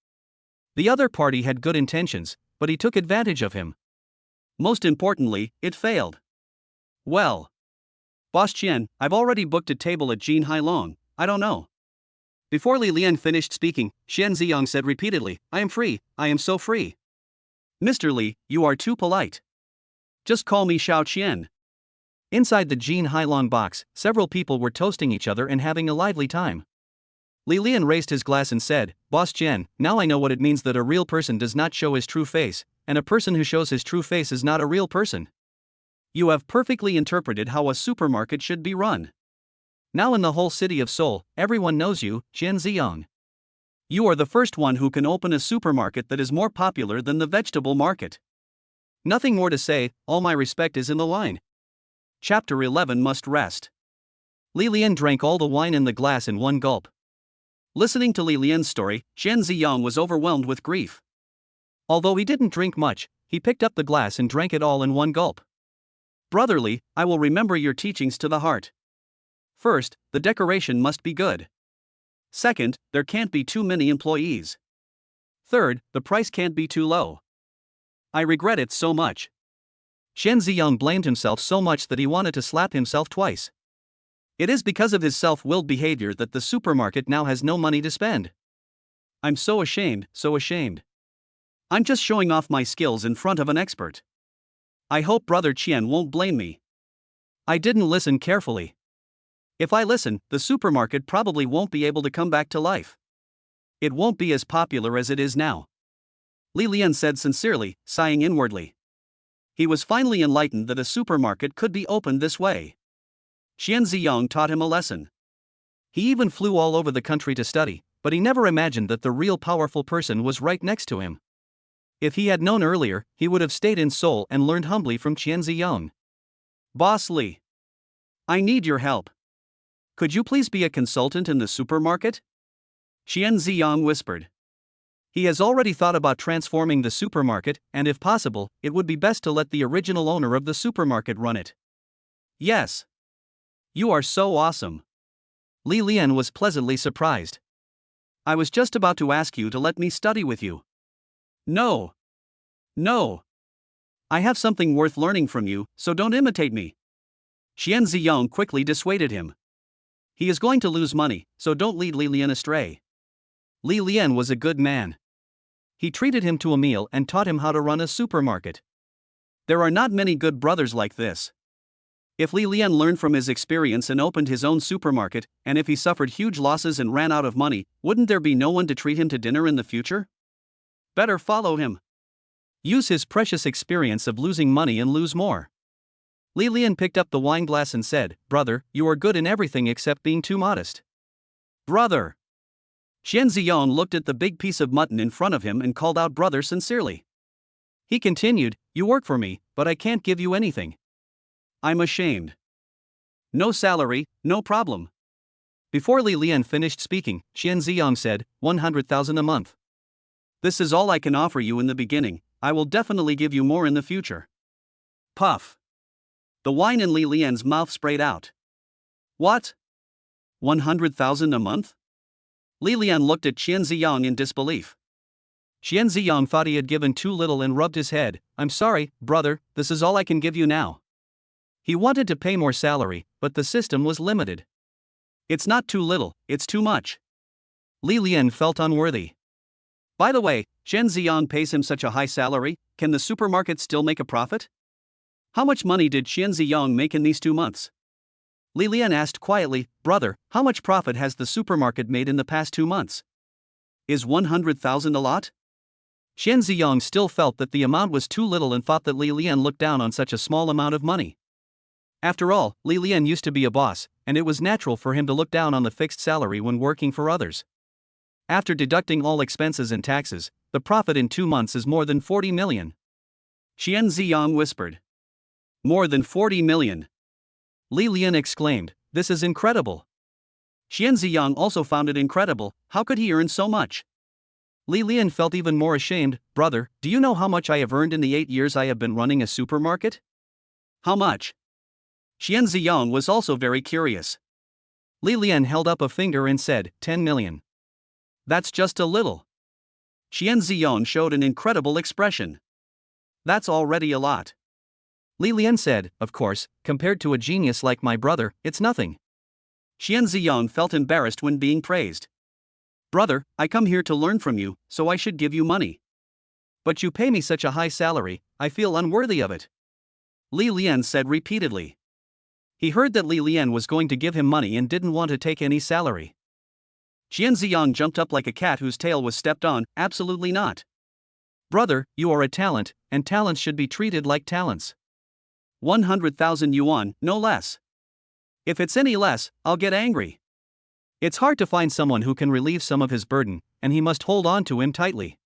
The other party had good intentions, but he took advantage of him. Most importantly, it failed. Well, Boss Qian, I've already booked a table at Jin Hailong, I don't know. Before Li Lian finished speaking, Xian Ziyang said repeatedly, I am free, I am so free. Mr. Li, you are too polite. Just call me Xiao Qian. Inside the Jin Hailong box, several people were toasting each other and having a lively time. Li Lian raised his glass and said, Boss Qian, now I know what it means that a real person does not show his true face, and a person who shows his true face is not a real person. You have perfectly interpreted how a supermarket should be run. Now in the whole city of Seoul, everyone knows you, Qian Ziyang. You are the first one who can open a supermarket that is more popular than the vegetable market. Nothing more to say, all my respect is in the line. Chapter 11 Must Rest. Li Lian drank all the wine in the glass in one gulp. Listening to Li Lian's story, Qian Ziyang was overwhelmed with grief. Although he didn't drink much, he picked up the glass and drank it all in one gulp. Brotherly, I will remember your teachings to the heart. First, the decoration must be good. Second, there can't be too many employees. Third, the price can't be too low. I regret it so much. Qian Ziyang blamed himself so much that he wanted to slap himself twice. It is because of his self-willed behavior that the supermarket now has no money to spend. I'm so ashamed, so ashamed. I'm just showing off my skills in front of an expert. I hope Brother Qian won't blame me. I didn't listen carefully. If I listen, the supermarket probably won't be able to come back to life. It won't be as popular as it is now. Li Lian said sincerely, sighing inwardly. He was finally enlightened that a supermarket could be opened this way. Qian Ziyang taught him a lesson. He even flew all over the country to study, but he never imagined that the real powerful person was right next to him. If he had known earlier, he would have stayed in Seoul and learned humbly from Qian Ziyang. Boss Li, I need your help. Could you please be a consultant in the supermarket? Qian Ziyang whispered. He has already thought about transforming the supermarket, and if possible, it would be best to let the original owner of the supermarket run it. Yes. You are so awesome. Li Lian was pleasantly surprised. I was just about to ask you to let me study with you. No. No. I have something worth learning from you, so don't imitate me. Qian Ziyang quickly dissuaded him. He is going to lose money, so don't lead Li Lian astray. Li Lian was a good man. He treated him to a meal and taught him how to run a supermarket. There are not many good brothers like this. If Li Lian learned from his experience and opened his own supermarket, and if he suffered huge losses and ran out of money, wouldn't there be no one to treat him to dinner in the future? Better follow him. Use his precious experience of losing money and lose more. Li Lian picked up the wine glass and said, Brother, you are good in everything except being too modest. Brother. Qian Ziyang looked at the big piece of mutton in front of him and called out brother sincerely. He continued, You work for me, but I can't give you anything. I'm ashamed. No salary, no problem. Before Li Lian finished speaking, Qian Ziyang said, 100,000 a month. This is all I can offer you in the beginning, I will definitely give you more in the future. Puff. The wine in Li Lian's mouth sprayed out. What? 100,000 a month? Li Lian looked at Qian Ziyang in disbelief. Qian Ziyang thought he had given too little and rubbed his head. I'm sorry, brother, this is all I can give you now. He wanted to pay more salary, but the system was limited. It's not too little, it's too much. Li Lian felt unworthy. By the way, Qian Ziyang pays him such a high salary, can the supermarket still make a profit? How much money did Qian Ziyang make in these 2 months? Li Lian asked quietly, Brother, how much profit has the supermarket made in the past 2 months? Is 100,000 a lot? Qian Ziyang still felt that the amount was too little and thought that Li Lian looked down on such a small amount of money. After all, Li Lian used to be a boss, and it was natural for him to look down on the fixed salary when working for others. After deducting all expenses and taxes, the profit in 2 months is more than 40 million. Qian Ziyang whispered. More than 40 million. Li Lian exclaimed, This is incredible. Qian Ziyang also found it incredible, how could he earn so much? Li Lian felt even more ashamed. Brother, do you know how much I have earned in the 8 years I have been running a supermarket? How much? Qian Ziyang was also very curious. Li Lian held up a finger and said, 10 million. That's just a little. Qian Ziyang showed an incredible expression. That's already a lot. Li Lian said, Of course, compared to a genius like my brother, it's nothing. Qian Ziyang felt embarrassed when being praised. Brother, I come here to learn from you, so I should give you money. But you pay me such a high salary, I feel unworthy of it. Li Lian said repeatedly. He heard that Li Lian was going to give him money and didn't want to take any salary. Qian Ziyang jumped up like a cat whose tail was stepped on, absolutely not. Brother, you are a talent, and talents should be treated like talents. 100,000 yuan, no less. If it's any less, I'll get angry. It's hard to find someone who can relieve some of his burden, and he must hold on to him tightly.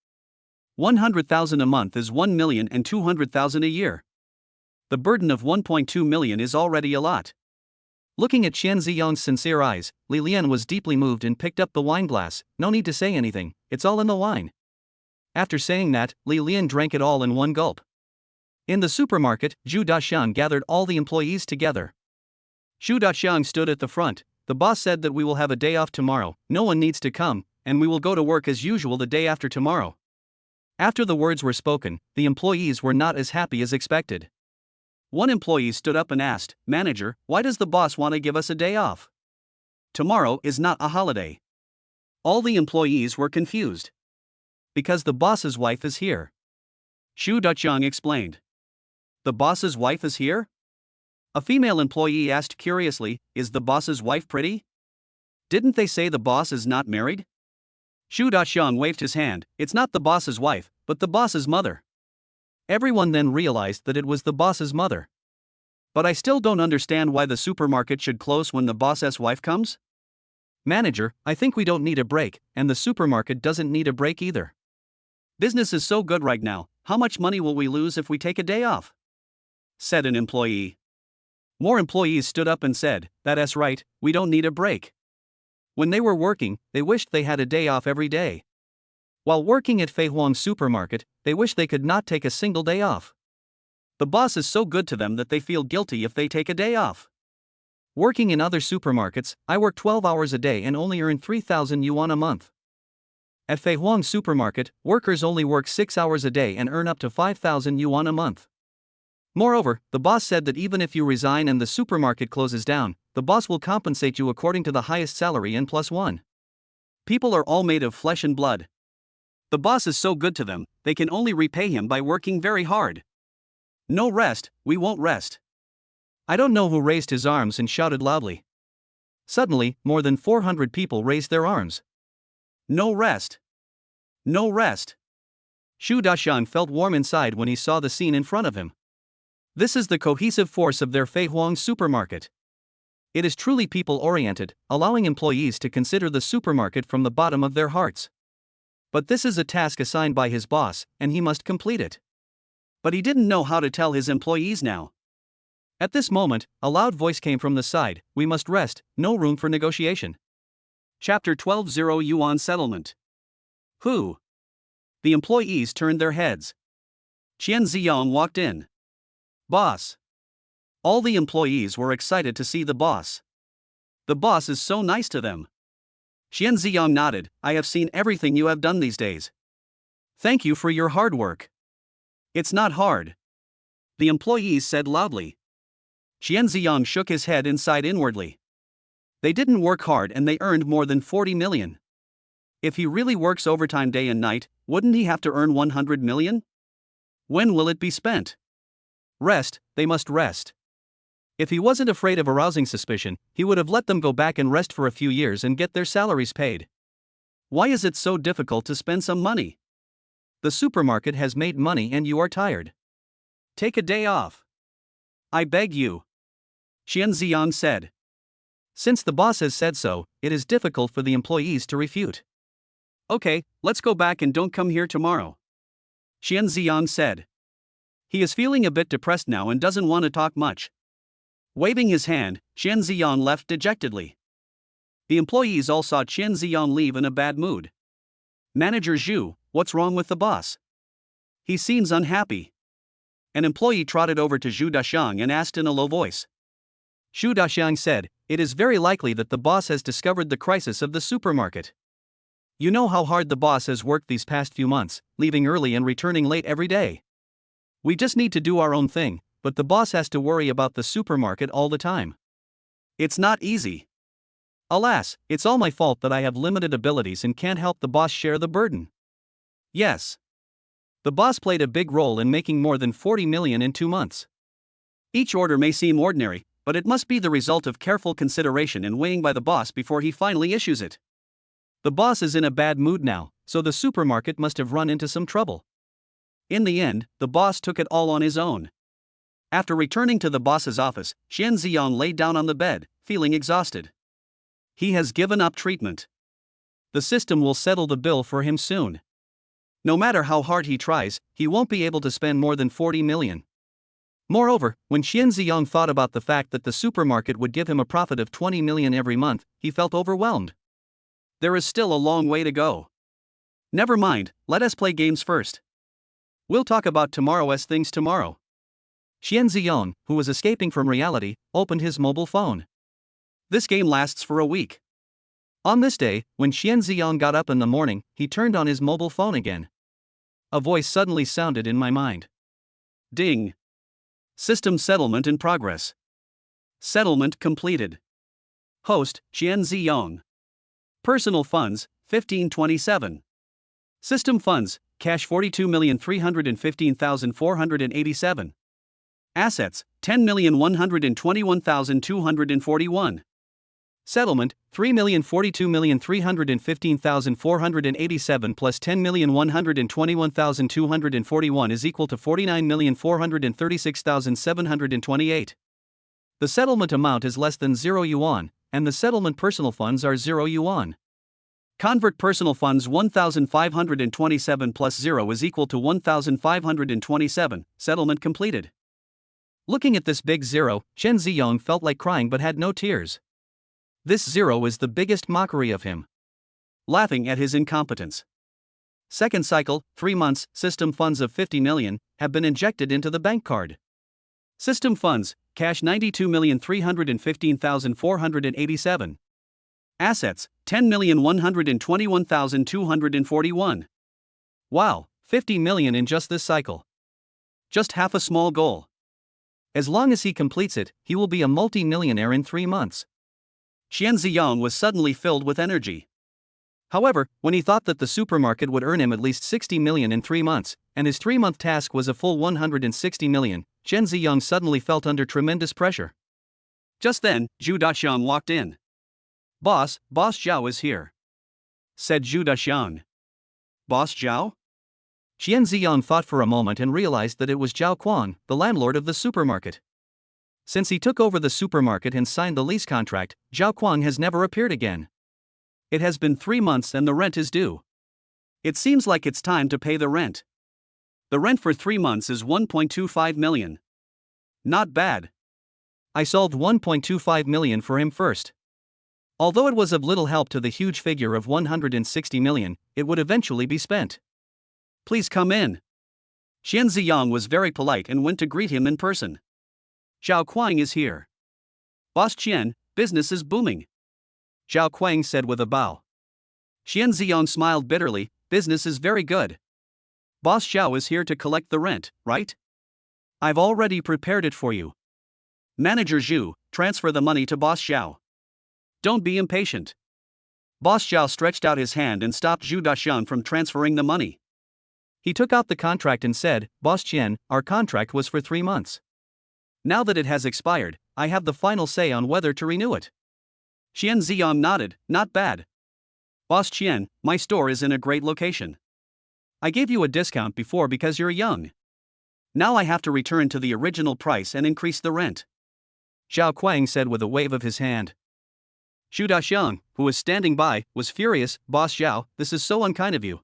100,000 a month is 1,200,000 a year. The burden of 1.2 million is already a lot. Looking at Qian Ziyang's sincere eyes, Li Lian was deeply moved and picked up the wine glass. No need to say anything, it's all in the wine. After saying that, Li Lian drank it all in one gulp. In the supermarket, Zhu Daxiang gathered all the employees together. Zhu Daxiang stood at the front. The boss said that we will have a day off tomorrow, no one needs to come, and we will go to work as usual the day after tomorrow. After the words were spoken, the employees were not as happy as expected. One employee stood up and asked, Manager, why does the boss want to give us a day off? Tomorrow is not a holiday. All the employees were confused. Because the boss's wife is here. Zhu Daxiang explained. The boss's wife is here? A female employee asked curiously, Is the boss's wife pretty? Didn't they say the boss is not married? Zhu Daxiang waved his hand, It's not the boss's wife, but the boss's mother. Everyone then realized that it was the boss's mother. But I still don't understand why the supermarket should close when the boss's wife comes? Manager, I think we don't need a break, and the supermarket doesn't need a break either. Business is so good right now, how much money will we lose if we take a day off? Said an employee. More employees stood up and said, that's right, we don't need a break. When they were working, they wished they had a day off every day. While working at Fei Huang supermarket, they wish they could not take a single day off. The boss is so good to them that they feel guilty if they take a day off. Working in other supermarkets, I work 12 hours a day and only earn 3,000 yuan a month. At Fei Huang supermarket, workers only work 6 hours a day and earn up to 5,000 yuan a month. Moreover, the boss said that even if you resign and the supermarket closes down, the boss will compensate you according to the highest salary and +1. People are all made of flesh and blood. The boss is so good to them, they can only repay him by working very hard. No rest, we won't rest. I don't know who raised his arms and shouted loudly. Suddenly, more than 400 people raised their arms. No rest. No rest. Xu Daxiang felt warm inside when he saw the scene in front of him. This is the cohesive force of their Fei Huang supermarket. It is truly people-oriented, allowing employees to consider the supermarket from the bottom of their hearts. But this is a task assigned by his boss, and he must complete it. But he didn't know how to tell his employees now. At this moment, a loud voice came from the side, we must rest, no room for negotiation. Chapter 12 0 Yuan Settlement. Who? The employees turned their heads. Qian Ziyang walked in. Boss. All the employees were excited to see the boss. The boss is so nice to them. Qian Ziyang nodded, I have seen everything you have done these days. Thank you for your hard work. It's not hard. The employees said loudly. Qian Ziyang shook his head and sighed inwardly. They didn't work hard and they earned more than 40 million. If he really works overtime day and night, wouldn't he have to earn 100 million? When will it be spent? Rest, they must rest. If he wasn't afraid of arousing suspicion, he would have let them go back and rest for a few years and get their salaries paid. Why is it so difficult to spend some money? The supermarket has made money and you are tired. Take a day off. I beg you. Qian Ziyang said. Since the boss has said so, it is difficult for the employees to refute. Okay, let's go back and don't come here tomorrow. Qian Ziyang said. He is feeling a bit depressed now and doesn't want to talk much. Waving his hand, Qian Ziyang left dejectedly. The employees all saw Qian Ziyang leave in a bad mood. Manager Zhu, what's wrong with the boss? He seems unhappy. An employee trotted over to Xu Daxiang and asked in a low voice. Xu Daxiang said, it is very likely that the boss has discovered the crisis of the supermarket. You know how hard the boss has worked these past few months, leaving early and returning late every day. We just need to do our own thing, but the boss has to worry about the supermarket all the time. It's not easy. Alas, it's all my fault that I have limited abilities and can't help the boss share the burden. Yes. The boss played a big role in making more than 40 million in 2 months. Each order may seem ordinary, but it must be the result of careful consideration and weighing by the boss before he finally issues it. The boss is in a bad mood now, so the supermarket must have run into some trouble. In the end, the boss took it all on his own. After returning to the boss's office, Qian Ziyang lay down on the bed, feeling exhausted. He has given up treatment. The system will settle the bill for him soon. No matter how hard he tries, he won't be able to spend more than 40 million. Moreover, when Qian Ziyang thought about the fact that the supermarket would give him a profit of 20 million every month, he felt overwhelmed. There is still a long way to go. Never mind, let us play games first. We'll talk about tomorrow's things tomorrow. Qian Ziyang, who was escaping from reality, opened his mobile phone. This game lasts for a week. On this day, when Qian Ziyang got up in the morning, he turned on his mobile phone again. A voice suddenly sounded in my mind. Ding. System settlement in progress. Settlement completed. Host, Qian Ziyang. Personal funds, 1527. System funds, cash 42,315,487. Assets, 10,121,241. Settlement, 3,042,315,487 plus 10,121,241 is equal to 49,436,728. The settlement amount is less than 0 yuan, and the settlement personal funds are 0 yuan. Convert personal funds 1,527 plus 0 is equal to 1,527, settlement completed. Looking at this big zero, Chen Ziyong felt like crying but had no tears. This zero is the biggest mockery of him. Laughing at his incompetence. Second cycle, 3 months, system funds of 50 million have been injected into the bank card. System funds, cash 92,315,487. Assets, 10,121,241. Wow, 50 million in just this cycle. Just half a small goal. As long as he completes it, he will be a multi-millionaire in 3 months. Chen Ziyong was suddenly filled with energy. However, when he thought that the supermarket would earn him at least 60 million in 3 months, and his 3-month task was a full 160 million, Chen Ziyong suddenly felt under tremendous pressure. Just then, Zhu Daxiang walked in. Boss Zhao is here," said Zhu Daxiang. Boss Zhao? Chen Ziyong thought for a moment and realized that it was Zhao Kuang, the landlord of the supermarket. Since he took over the supermarket and signed the lease contract, Zhao Kuang has never appeared again. It has been 3 months and the rent is due. It seems like it's time to pay the rent. The rent for 3 months is 1.25 million. Not bad. I solved 1.25 million for him first. Although it was of little help to the huge figure of 160 million, it would eventually be spent. Please come in. Chen Ziyong was very polite and went to greet him in person. Zhao Kuang is here. Boss Chen, business is booming, Zhao Kuang said with a bow. Chen Ziyong smiled bitterly, business is very good. Boss Zhao is here to collect the rent, right? I've already prepared it for you. Manager Zhu, transfer the money to Boss Zhao. Don't be impatient. Boss Zhao stretched out his hand and stopped Zhu Daxiang from transferring the money. He took out the contract and said, Boss Chen, our contract was for 3 months. Now that it has expired, I have the final say on whether to renew it. Chen Ziyong nodded, not bad. Boss Chen, my store is in a great location. I gave you a discount before because you're young. Now I have to return to the original price and increase the rent. Zhao Kuang said with a wave of his hand. Zhu Daxiang, who was standing by, was furious, Boss Zhao, this is so unkind of you.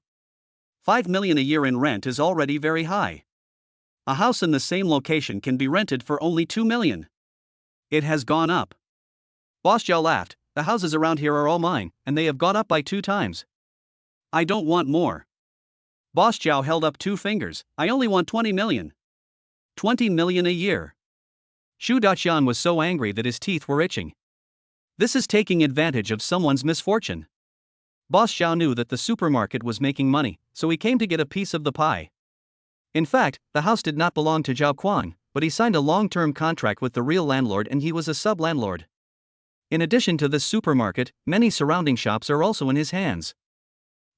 5 million a year in rent is already very high. A house in the same location can be rented for only 2 million. It has gone up. Boss Zhao laughed, the houses around here are all mine, and they have gone up by 2 times. I don't want more. Boss Zhao held up 2 fingers, I only want 20 million. 20 million a year. Zhu Daxiang was so angry that his teeth were itching. This is taking advantage of someone's misfortune. Boss Zhao knew that the supermarket was making money, so he came to get a piece of the pie. In fact, the house did not belong to Zhao Kuang, but he signed a long-term contract with the real landlord and he was a sub-landlord. In addition to this supermarket, many surrounding shops are also in his hands.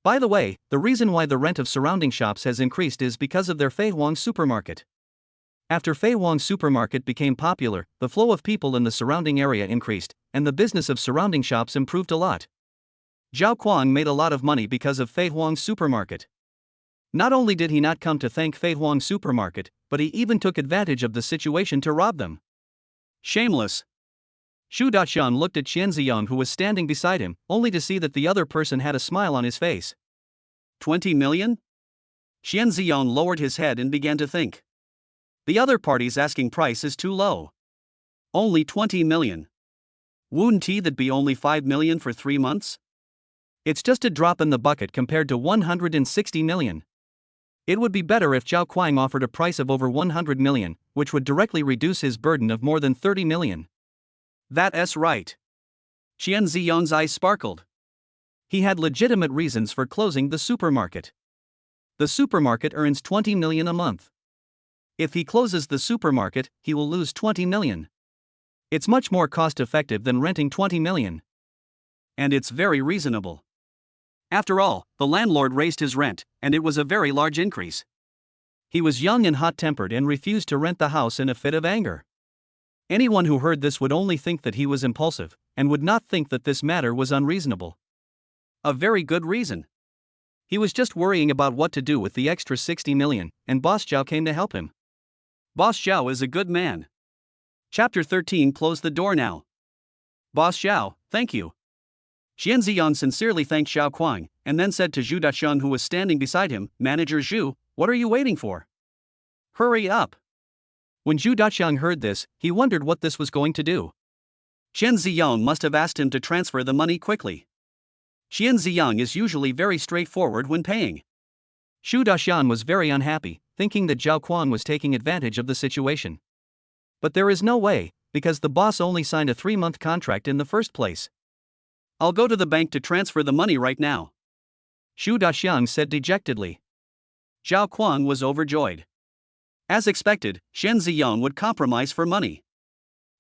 By the way, the reason why the rent of surrounding shops has increased is because of their Fei Huang supermarket. After Fei Huang supermarket became popular, the flow of people in the surrounding area increased, and the business of surrounding shops improved a lot. Zhao Kuang made a lot of money because of Fei Huang supermarket. Not only did he not come to thank Fei Huang supermarket, but he even took advantage of the situation to rob them. Shameless. Zhu Daxiang looked at Chen Ziyong who was standing beside him, only to see that the other person had a smile on his face. 20 million? Chen Ziyong lowered his head and began to think. The other party's asking price is too low. Only 20 million. Wouldn't that be only 5 million for 3 months? It's just a drop in the bucket compared to 160 million. It would be better if Zhao Kuang offered a price of over 100 million, which would directly reduce his burden of more than 30 million. That's right. Chen Ziyong's eyes sparkled. He had legitimate reasons for closing the supermarket. The supermarket earns 20 million a month. If he closes the supermarket, he will lose 20 million. It's much more cost-effective than renting 20 million. And it's very reasonable. After all, the landlord raised his rent, and it was a very large increase. He was young and hot-tempered and refused to rent the house in a fit of anger. Anyone who heard this would only think that he was impulsive, and would not think that this matter was unreasonable. A very good reason. He was just worrying about what to do with the extra 60 million, and Boss Zhao came to help him. Boss Zhao is a good man. Chapter 13. Close the door now. Boss Zhao, thank you. Xian Ziyang sincerely thanked Zhao Kuang, and then said to Zhu Daxiang, who was standing beside him, Manager Zhu, what are you waiting for? Hurry up. When Zhu Daxiang heard this, he wondered what this was going to do. Xian Ziyang must have asked him to transfer the money quickly. Xian Ziyang is usually very straightforward when paying. Zhu Daxiang was very unhappy, thinking that Zhao Kuang was taking advantage of the situation. But there is no way, because the boss only signed a 3-month contract in the first place. I'll go to the bank to transfer the money right now. Zhu Daxiang said dejectedly. Zhao Kuang was overjoyed. As expected, Xian Ziyang would compromise for money.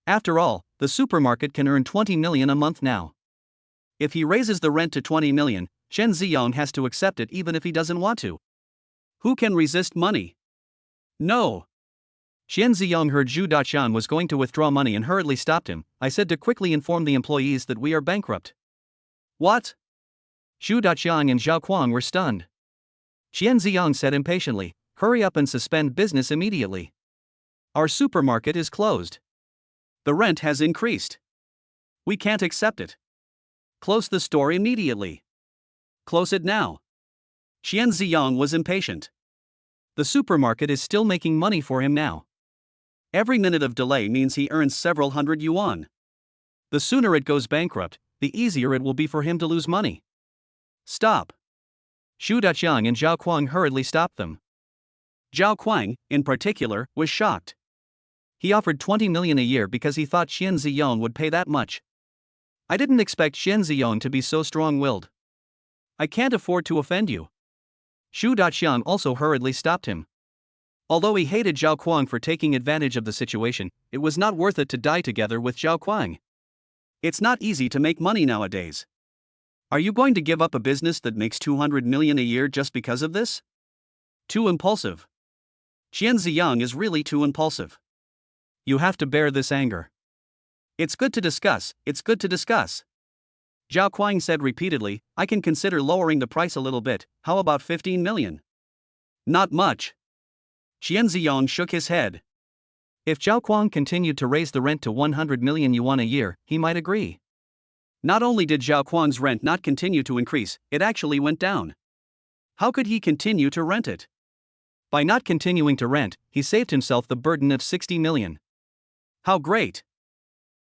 After all, the supermarket can earn 20 million a month now. If he raises the rent to 20 million, Xian Ziyang has to accept it even if he doesn't want to. Who can resist money? No. Xian Ziyang heard Zhu Daxiang was going to withdraw money and hurriedly stopped him. I said to quickly inform the employees that we are bankrupt. What? Zhu Daxiang and Zhao Kuang were stunned. Xian Ziyang said impatiently, hurry up and suspend business immediately. Our supermarket is closed. The rent has increased. We can't accept it. Close the store immediately. Close it now. Xian Ziyang was impatient. The supermarket is still making money for him now. Every minute of delay means he earns several hundred yuan. The sooner it goes bankrupt, the easier it will be for him to lose money. Stop. Zhu Daxiang and Zhao Kuang hurriedly stopped them. Zhao Kuang, in particular, was shocked. He offered 20 million a year because he thought Xian Ziyang would pay that much. I didn't expect Xian Ziyang to be so strong-willed. I can't afford to offend you. Zhu Daxiang also hurriedly stopped him. Although he hated Zhao Kuang for taking advantage of the situation, it was not worth it to die together with Zhao Kuang. It's not easy to make money nowadays. Are you going to give up a business that makes 200 million a year just because of this? Too impulsive. Xian Ziyang is really too impulsive. You have to bear this anger. It's good to discuss, it's good to discuss. Zhao Kuang said repeatedly, I can consider lowering the price a little bit, how about 15 million? Not much. Xian Ziyang shook his head. If Zhao Kuang continued to raise the rent to 100 million yuan a year, he might agree. Not only did Zhao Kuang's rent not continue to increase, it actually went down. How could he continue to rent it? By not continuing to rent, he saved himself the burden of 60 million. How great!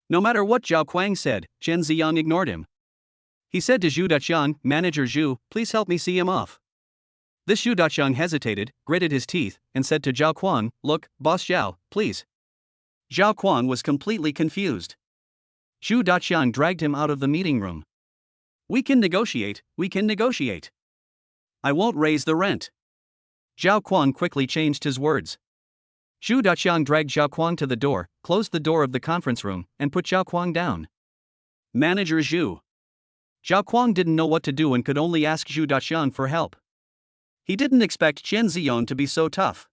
No matter what Zhao Kuang said, Xian Ziyang ignored him. He said to Zhu Daxiang, Manager Zhu, please help me see him off. This Zhu Daxiang hesitated, gritted his teeth, and said to Zhao Kuang, look, Boss Zhao, please. Zhao Kuang was completely confused. Zhu Daxiang dragged him out of the meeting room. We can negotiate, we can negotiate. I won't raise the rent. Zhao Kuang quickly changed his words. Zhu Daxiang dragged Zhao Kuang to the door, closed the door of the conference room, and put Zhao Kuang down. Manager Zhu. Zhao Kuang didn't know what to do and could only ask Zhu Daxiang for help. He didn't expect Xian Ziyang to be so tough.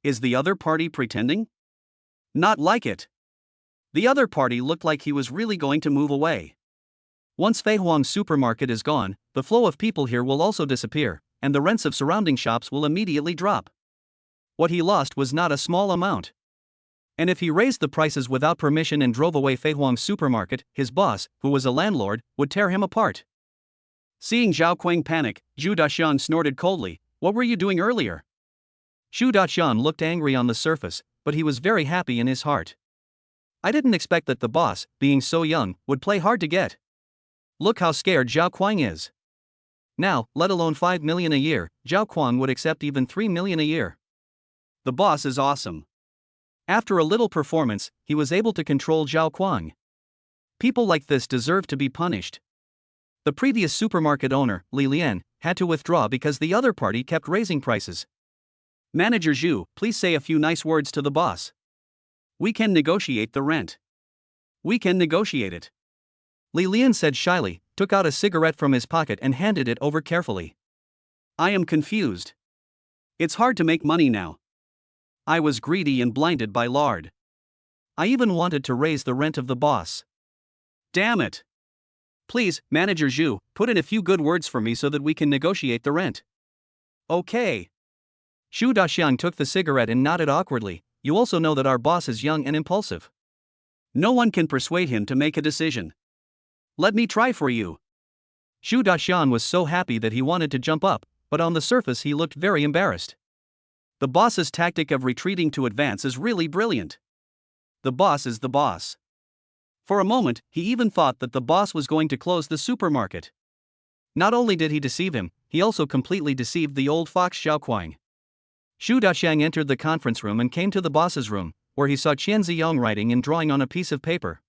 Is the other party pretending? Not like it. The other party looked like he was really going to move away. Once Fei Huang's supermarket is gone, the flow of people here will also disappear, and the rents of surrounding shops will immediately drop. What he lost was not a small amount. And if he raised the prices without permission and drove away Fei Huang's supermarket, his boss, who was a landlord, would tear him apart. Seeing Zhao Kuang panic, Zhu Daxiang snorted coldly, what were you doing earlier? Zhu Daxiang looked angry on the surface, but he was very happy in his heart. I didn't expect that the boss, being so young, would play hard to get. Look how scared Zhao Kuang is. Now, let alone 5 million a year, Zhao Kuang would accept even 3 million a year. The boss is awesome. After a little performance, he was able to control Zhao Kuang. People like this deserve to be punished. The previous supermarket owner, Li Lian, had to withdraw because the other party kept raising prices. Manager Zhu, please say a few nice words to the boss. We can negotiate the rent. We can negotiate it. Li Lian said shyly, took out a cigarette from his pocket and handed it over carefully. I am confused. It's hard to make money now. I was greedy and blinded by lard. I even wanted to raise the rent of the boss. Damn it. Please, Manager Zhu, put in a few good words for me so that we can negotiate the rent. Okay. Xu Daxiang took the cigarette and nodded awkwardly. You also know that our boss is young and impulsive. No one can persuade him to make a decision. Let me try for you. Xu Daxiang was so happy that he wanted to jump up, but on the surface he looked very embarrassed. The boss's tactic of retreating to advance is really brilliant. The boss is the boss. For a moment, he even thought that the boss was going to close the supermarket. Not only did he deceive him, he also completely deceived the old fox Xiaoquang. Xu Daxiang entered the conference room and came to the boss's room, where he saw Qian Ziyong writing and drawing on a piece of paper.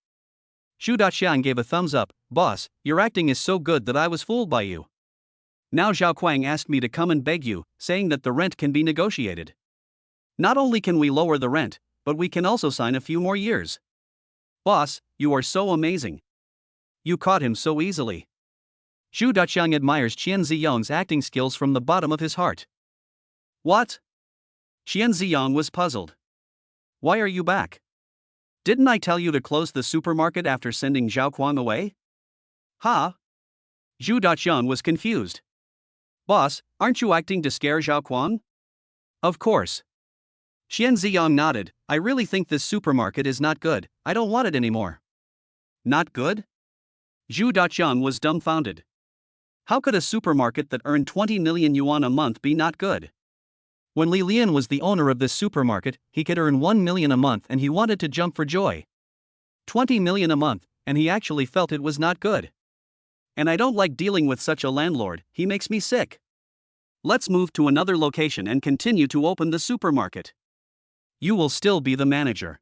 Xu Daxiang gave a thumbs up. Boss, your acting is so good that I was fooled by you. Now Xiaoquang asked me to come and beg you, saying that the rent can be negotiated. Not only can we lower the rent, but we can also sign a few more years. Boss, you are so amazing. You caught him so easily. Xu Daxiang admires Qian Ziyong's acting skills from the bottom of his heart. What? Qian Ziyong was puzzled. Why are you back? Didn't I tell you to close the supermarket after sending Zhao Kuang away? Huh? Xu Daxiang was confused. Boss, aren't you acting to scare Zhao Kuang? Of course. Qian Ziyong nodded. I really think this supermarket is not good. I don't want it anymore. Not good? Xu Daxiang was dumbfounded. How could a supermarket that earned 20 million yuan a month be not good? When Li Lian was the owner of this supermarket, he could earn 1 million a month and he wanted to jump for joy. 20 million a month, and he actually felt it was not good. And I don't like dealing with such a landlord, he makes me sick. Let's move to another location and continue to open the supermarket. You will still be the manager.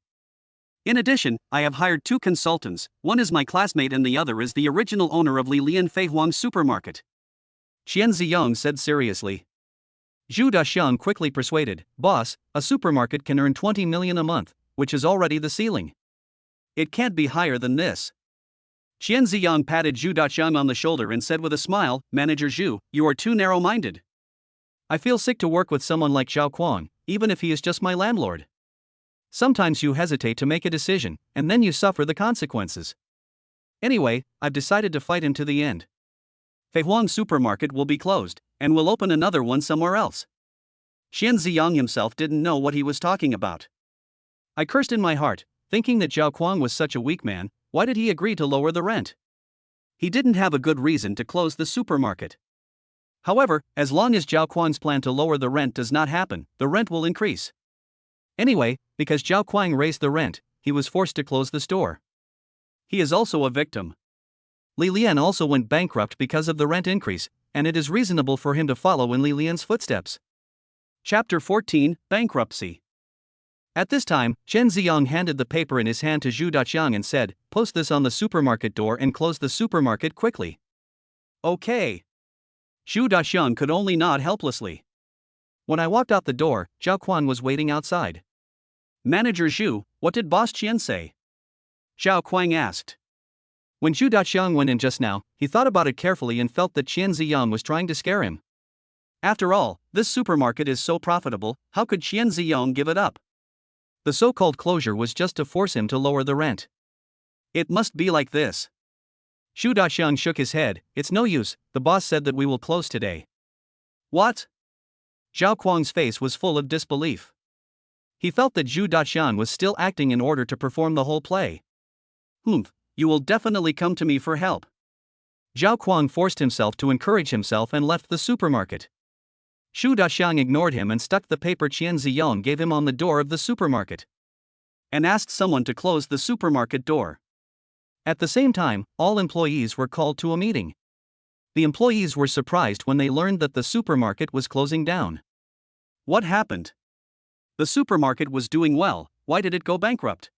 In addition, I have hired 2 consultants, one is my classmate and the other is the original owner of Li Lian Feihuang supermarket. Qian Ziyong said seriously. Xu Daxiang quickly persuaded, Boss, a supermarket can earn 20 million a month, which is already the ceiling. It can't be higher than this. Qian Ziyong patted Xu Daxiang on the shoulder and said with a smile, Manager Xu, you are too narrow-minded. I feel sick to work with someone like Zhao Kuang, even if he is just my landlord. Sometimes you hesitate to make a decision, and then you suffer the consequences. Anyway, I've decided to fight him to the end. Feihuang supermarket will be closed, and we'll open another one somewhere else. Qian Ziyong himself didn't know what he was talking about. I cursed in my heart, thinking that Zhao Kuang was such a weak man. Why did he agree to lower the rent? He didn't have a good reason to close the supermarket. However, as long as Zhao Kuang's plan to lower the rent does not happen, the rent will increase. Anyway, because Zhao Kuang raised the rent, he was forced to close the store. He is also a victim. Li Lian also went bankrupt because of the rent increase, and it is reasonable for him to follow in Li Lian's footsteps. Chapter 14, Bankruptcy. At this time, Chen Ziyong handed the paper in his hand to Xu Daxiang and said, Post this on the supermarket door and close the supermarket quickly. Okay. Xu Daxiang could only nod helplessly. When I walked out the door, Zhao Kuan was waiting outside. Manager Xu, what did Boss Qian say? Zhao Kuang asked. When Xu Daxiang went in just now, he thought about it carefully and felt that Qian Ziyong was trying to scare him. After all, this supermarket is so profitable, how could Qian Ziyong give it up? The so-called closure was just to force him to lower the rent. It must be like this. Xu Daxiang shook his head. It's no use, the boss said that we will close today. What? Zhao Kuang's face was full of disbelief. He felt that Xu Daxiang was still acting in order to perform the whole play. Humph, you will definitely come to me for help. Zhao Kuang forced himself to encourage himself and left the supermarket. Xu Daxiang ignored him and stuck the paper Qian Ziyong gave him on the door of the supermarket. And asked someone to close the supermarket door. At the same time, all employees were called to a meeting. The employees were surprised when they learned that the supermarket was closing down. What happened? The supermarket was doing well, why did it go bankrupt?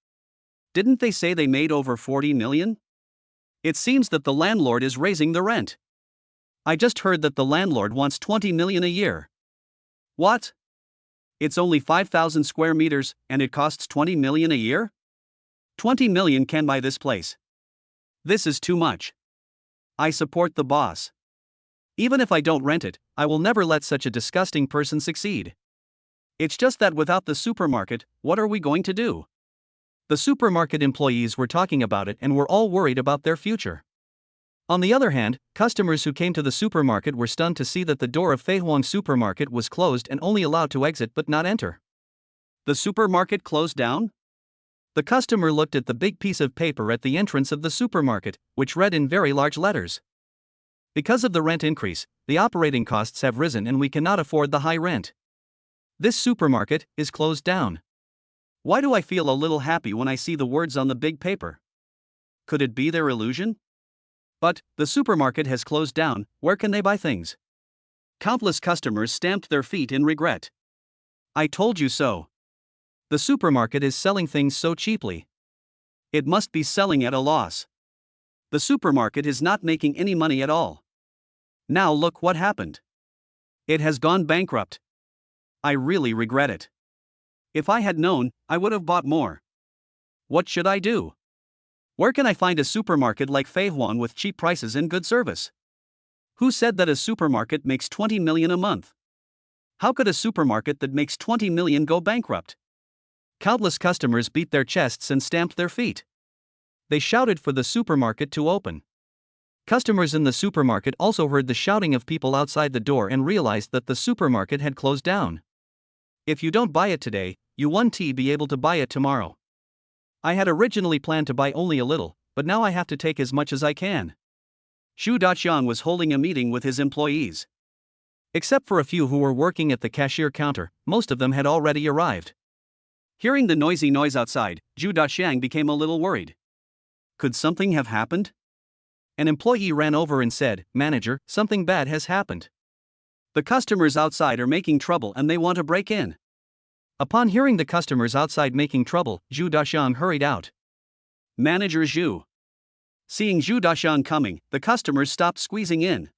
Didn't they say they made over 40 million? It seems that the landlord is raising the rent. I just heard that the landlord wants 20 million a year. What? It's only 5,000 square meters, and it costs 20 million a year? 20 million can buy this place. This is too much. I support the boss. Even if I don't rent it, I will never let such a disgusting person succeed. It's just that without the supermarket, what are we going to do? The supermarket employees were talking about it and were all worried about their future. On the other hand, customers who came to the supermarket were stunned to see that the door of Fei Huang supermarket was closed and only allowed to exit but not enter. The supermarket closed down? The customer looked at the big piece of paper at the entrance of the supermarket, which read in very large letters. Because of the rent increase, the operating costs have risen and we cannot afford the high rent. This supermarket is closed down. Why do I feel a little happy when I see the words on the big paper? Could it be their illusion? But, the supermarket has closed down, where can they buy things? Countless customers stamped their feet in regret. I told you so. The supermarket is selling things so cheaply. It must be selling at a loss. The supermarket is not making any money at all. Now look what happened. It has gone bankrupt. I really regret it. If I had known, I would have bought more. What should I do? Where can I find a supermarket like Fei Huang with cheap prices and good service? Who said that a supermarket makes 20 million a month? How could a supermarket that makes 20 million go bankrupt? Countless customers beat their chests and stamped their feet. They shouted for the supermarket to open. Customers in the supermarket also heard the shouting of people outside the door and realized that the supermarket had closed down. If you don't buy it today, you won't be able to buy it tomorrow. I had originally planned to buy only a little, but now I have to take as much as I can. Xu Daxiang was holding a meeting with his employees. Except for a few who were working at the cashier counter, most of them had already arrived. Hearing the noisy noise outside, Xu Daxiang became a little worried. Could something have happened? An employee ran over and said, "Manager, something bad has happened. The customers outside are making trouble and they want to break in." Upon hearing the customers outside making trouble, Xu Daxiang hurried out. Manager Xu. Seeing Xu Daxiang coming, the customers stopped squeezing in.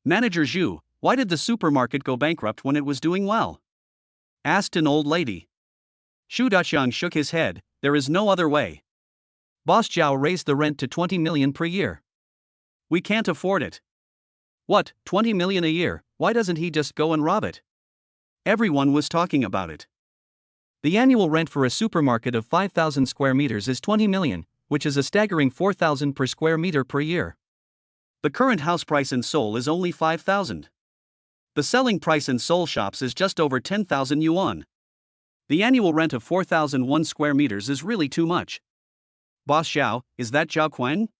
Manager Xu, why did the supermarket go bankrupt when it was doing well? Asked an old lady. Xu Daxiang shook his head, there is no other way. Boss Zhao raised the rent to 20 million per year. We can't afford it. What, 20 million a year, why doesn't he just go and rob it? Everyone was talking about it. The annual rent for a supermarket of 5,000 square meters is 20 million, which is a staggering 4,000 per square meter per year. The current house price in Seoul is only 5,000. The selling price in Seoul shops is just over 10,000 yuan. The annual rent of 4,001 square meters is really too much. Boss Zhao, is that Zhao Quang?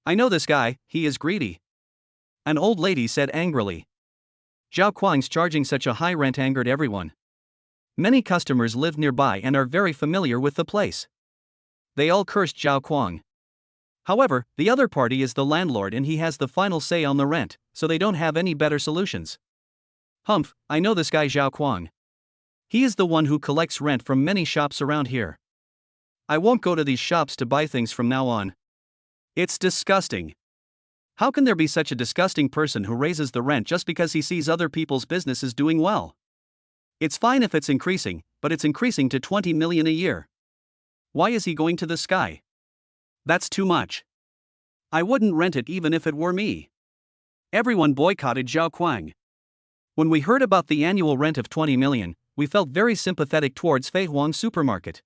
I know this guy, he is greedy. An old lady said angrily. Zhao Quang's charging such a high rent angered everyone. Many customers live nearby and are very familiar with the place. They all cursed Zhao Quang. However, the other party is the landlord and he has the final say on the rent, so they don't have any better solutions. Humph, I know this guy Zhao Quang. He is the one who collects rent from many shops around here. I won't go to these shops to buy things from now on. It's disgusting. How can there be such a disgusting person who raises the rent just because he sees other people's businesses doing well? It's fine if it's increasing, but it's increasing to 20 million a year. Why is he going to the sky? That's too much. I wouldn't rent it even if it were me. Everyone boycotted Zhao Quang. When we heard about the annual rent of 20 million, we felt very sympathetic towards Fei Huang supermarket.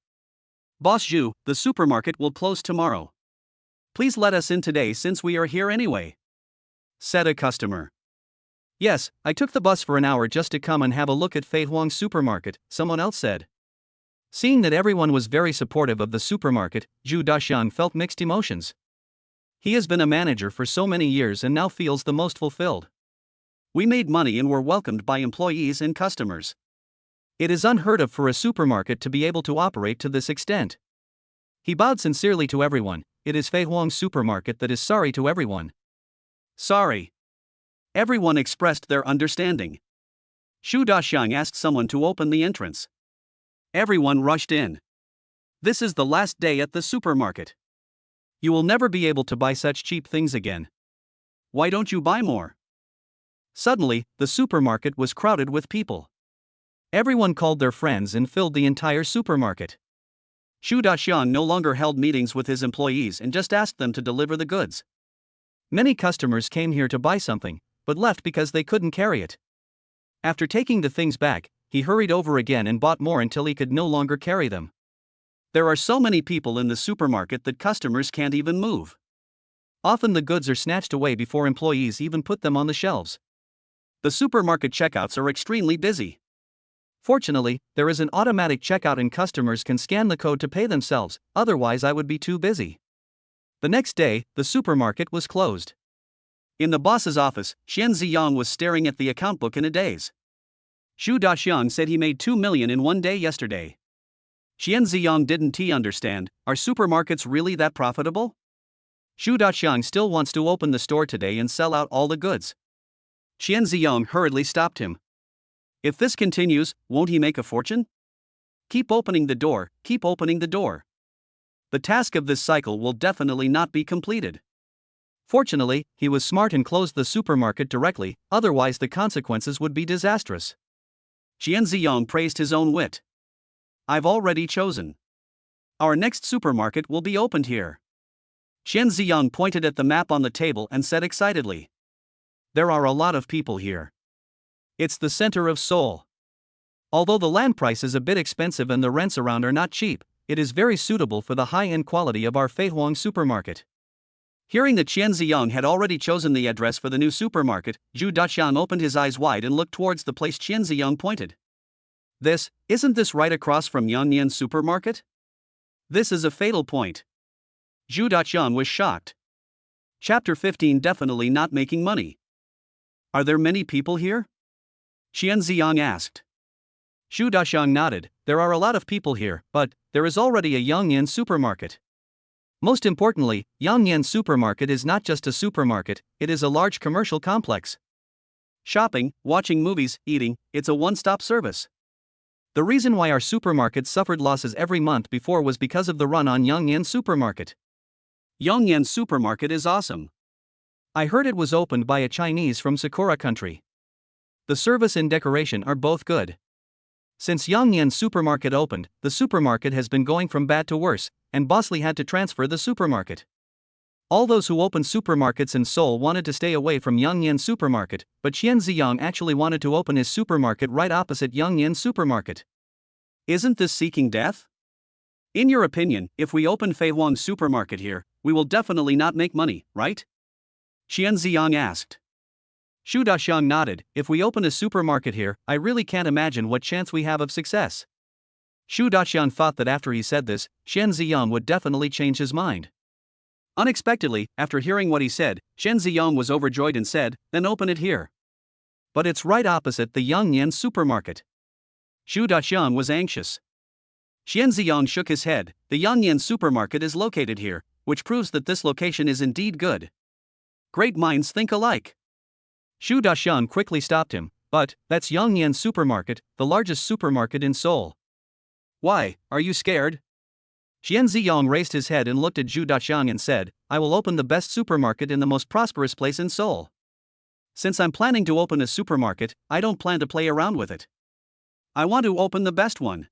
Boss Zhu, the supermarket will close tomorrow. Please let us in today since we are here anyway, said a customer. Yes, I took the bus for an hour just to come and have a look at Fei Huang supermarket, someone else said. Seeing that everyone was very supportive of the supermarket, Xu Daxiang felt mixed emotions. He has been a manager for so many years and now feels the most fulfilled. We made money and were welcomed by employees and customers. It is unheard of for a supermarket to be able to operate to this extent. He bowed sincerely to everyone. It is Fei Huang supermarket that is sorry to everyone. Sorry. Everyone expressed their understanding. Xu Daxiang asked someone to open the entrance. Everyone rushed in. This is the last day at the supermarket. You will never be able to buy such cheap things again. Why don't you buy more? Suddenly, the supermarket was crowded with people. Everyone called their friends and filled the entire supermarket. Xu Daxiang no longer held meetings with his employees and just asked them to deliver the goods. Many customers came here to buy something, but left because they couldn't carry it. After taking the things back, he hurried over again and bought more until he could no longer carry them. There are so many people in the supermarket that customers can't even move. Often the goods are snatched away before employees even put them on the shelves. The supermarket checkouts are extremely busy. Fortunately, there is an automatic checkout and customers can scan the code to pay themselves, otherwise I would be too busy. The next day, the supermarket was closed. In the boss's office, Xian Ziyang was staring at the account book in a daze. Xu Daxiang said he made 2 million in one day yesterday. Xian Ziyang didn't understand, are supermarkets really that profitable? Xu Daxiang still wants to open the store today and sell out all the goods. Xian Ziyang hurriedly stopped him. If this continues, won't he make a fortune? Keep opening the door, keep opening the door. The task of this cycle will definitely not be completed. Fortunately, he was smart and closed the supermarket directly, otherwise the consequences would be disastrous. Xian Ziyang praised his own wit. I've already chosen. Our next supermarket will be opened here. Xian Ziyang pointed at the map on the table and said excitedly. There are a lot of people here. It's the center of Seoul. Although the land price is a bit expensive and the rents around are not cheap, it is very suitable for the high-end quality of our Feihuang supermarket. Hearing that Xian Ziyang had already chosen the address for the new supermarket, Zhu Daxiang opened his eyes wide and looked towards the place Xian Ziyang pointed. Isn't this right across from Yangnian supermarket? This is a fatal point. Zhu Daxiang was shocked. Chapter 15 Definitely not making money. Are there many people here? Xian Ziyang asked. Zhu Daxiang nodded. There are a lot of people here, but there is already a Yangnian supermarket. Most importantly, Yangnian supermarket is not just a supermarket, it is a large commercial complex. Shopping, watching movies, eating, it's a one-stop service. The reason why our supermarket suffered losses every month before was because of the run on Yangnian supermarket. Yangnian supermarket is awesome. I heard it was opened by a Chinese from Sakura country. The service and decoration are both good. Since Yangnian supermarket opened, the supermarket has been going from bad to worse, and Bosley had to transfer the supermarket. All those who opened supermarkets in Seoul wanted to stay away from Yangnian supermarket, but Xian Ziyang actually wanted to open his supermarket right opposite Yangnian supermarket. Isn't this seeking death? In your opinion, if we open Feihuang supermarket here, we will definitely not make money, right? Xian Ziyang asked. Xu Daxiang nodded. If we open a supermarket here, I really can't imagine what chance we have of success. Xu Daxiang thought that after he said this, Xian Ziyang would definitely change his mind. Unexpectedly, after hearing what he said, Xian Ziyang was overjoyed and said, then open it here. But it's right opposite the Yangnian supermarket. Xu Daxiang was anxious. Xian Ziyang shook his head. The Yangnian supermarket is located here, which proves that this location is indeed good. Great minds think alike. Xu Daxiang quickly stopped him. But that's Yangnian supermarket, the largest supermarket in Seoul. Why, are you scared? Xian Ziyang raised his head and looked at Zhu Daxiang and said, I will open the best supermarket in the most prosperous place in Seoul. Since I'm planning to open a supermarket, I don't plan to play around with it. I want to open the best one.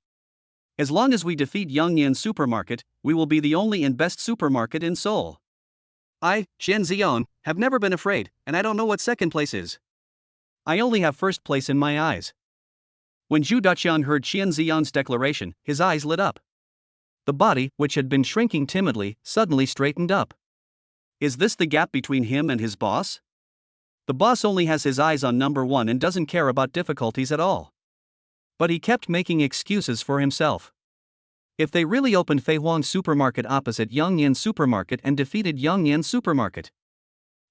As long as we defeat Yangnian supermarket, we will be the only and best supermarket in Seoul. I, Xian Ziyang, have never been afraid, and I don't know what second place is. I only have first place in my eyes. When Zhu Daxiang heard Xian Ziyang's declaration, his eyes lit up. The body, which had been shrinking timidly, suddenly straightened up. Is this the gap between him and his boss? The boss only has his eyes on number one and doesn't care about difficulties at all. But he kept making excuses for himself. If they really opened Feihuang supermarket opposite Yangnian supermarket and defeated Yangnian supermarket,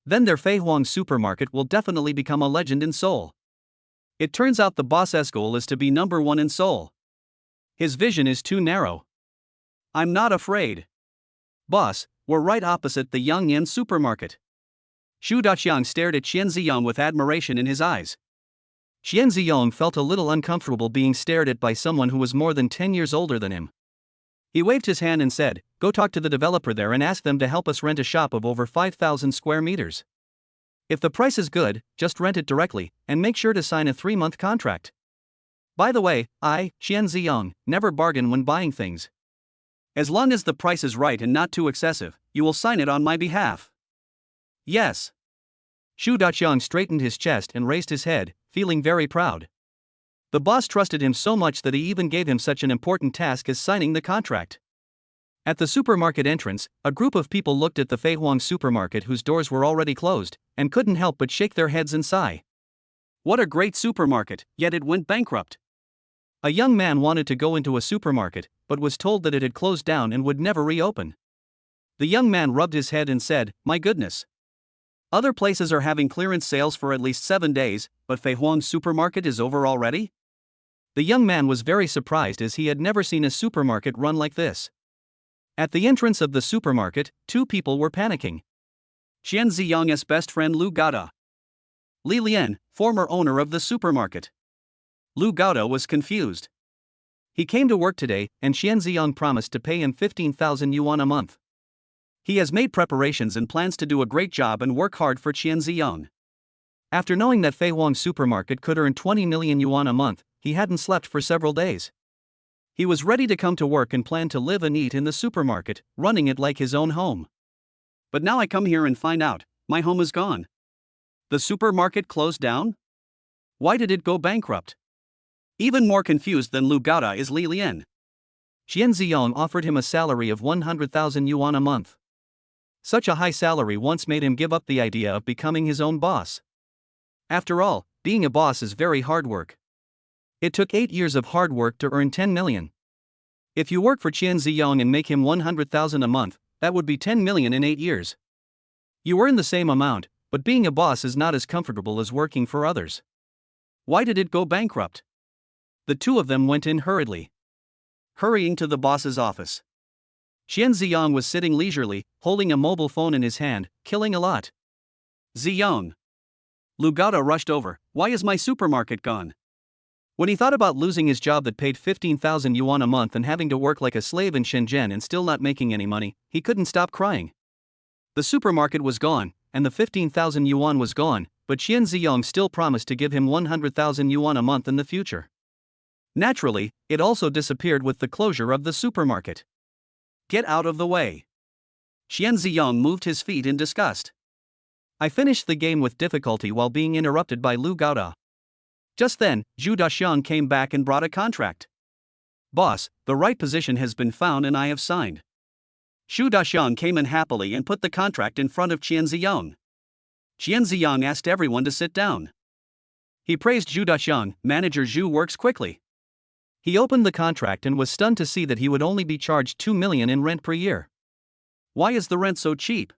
then their Feihuang supermarket will definitely become a legend in Seoul. It turns out the boss's goal is to be number one in Seoul. His vision is too narrow. I'm not afraid. Boss, we're right opposite the Yangnian supermarket. Xu Daxiang stared at Xian Ziyang with admiration in his eyes. Xian Ziyang felt a little uncomfortable being stared at by someone who was more than 10 years older than him. He waved his hand and said, go talk to the developer there and ask them to help us rent a shop of over 5,000 square meters. If the price is good, just rent it directly, and make sure to sign a 3-month contract. By the way, I, Xian Ziyang, never bargain when buying things. As long as the price is right and not too excessive, you will sign it on my behalf. Yes. Xu Daxiang straightened his chest and raised his head, feeling very proud. The boss trusted him so much that he even gave him such an important task as signing the contract. At the supermarket entrance, a group of people looked at the Feihuang supermarket whose doors were already closed, and couldn't help but shake their heads and sigh. What a great supermarket, yet it went bankrupt. A young man wanted to go into a supermarket, but was told that it had closed down and would never reopen. The young man rubbed his head and said, "My goodness. Other places are having clearance sales for at least 7 days, but Feihuang's supermarket is over already?" The young man was very surprised as he had never seen a supermarket run like this. At the entrance of the supermarket, 2 people were panicking. Qian Ziyang's best friend Lu Gaota. Li Lian, former owner of the supermarket. Lu Gaota was confused. He came to work today, and Qian Ziyang promised to pay him 15,000 yuan a month. He has made preparations and plans to do a great job and work hard for Qian Ziyang. After knowing that Feihuang supermarket could earn 20 million yuan a month, he hadn't slept for several days. He was ready to come to work and planned to live and eat in the supermarket, running it like his own home. But now I come here and find out, my home is gone. The supermarket closed down? Why did it go bankrupt? Even more confused than Lu Gaota is Li Lian. Qian Ziyang offered him a salary of 100,000 yuan a month. Such a high salary once made him give up the idea of becoming his own boss. After all, being a boss is very hard work. It took 8 years of hard work to earn 10 million. If you work for Qian Ziyang and make him 100,000 a month, that would be 10 million in 8 years. You earn the same amount, but being a boss is not as comfortable as working for others. Why did it go bankrupt? The 2 of them went in hurriedly. Hurrying to the boss's office. Qian Ziyang was sitting leisurely, holding a mobile phone in his hand, killing a lot. "Ziyang." Lu Gaota rushed over, "Why is my supermarket gone?" When he thought about losing his job that paid 15,000 yuan a month and having to work like a slave in Shenzhen and still not making any money, he couldn't stop crying. The supermarket was gone, and the 15,000 yuan was gone, but Qian Ziyang still promised to give him 100,000 yuan a month in the future. Naturally, it also disappeared with the closure of the supermarket. Get out of the way. Qian Ziyang moved his feet in disgust. I finished the game with difficulty while being interrupted by Lu Gaota. Just then, Zhu Daxiang came back and brought a contract. "Boss, the right position has been found and I have signed." Zhu Daxiang came in happily and put the contract in front of Qian Ziyang. Qian Ziyang asked everyone to sit down. He praised Zhu Daxiang, "Manager Zhu works quickly." He opened the contract and was stunned to see that he would only be charged 2 million in rent per year. "Why is the rent so cheap?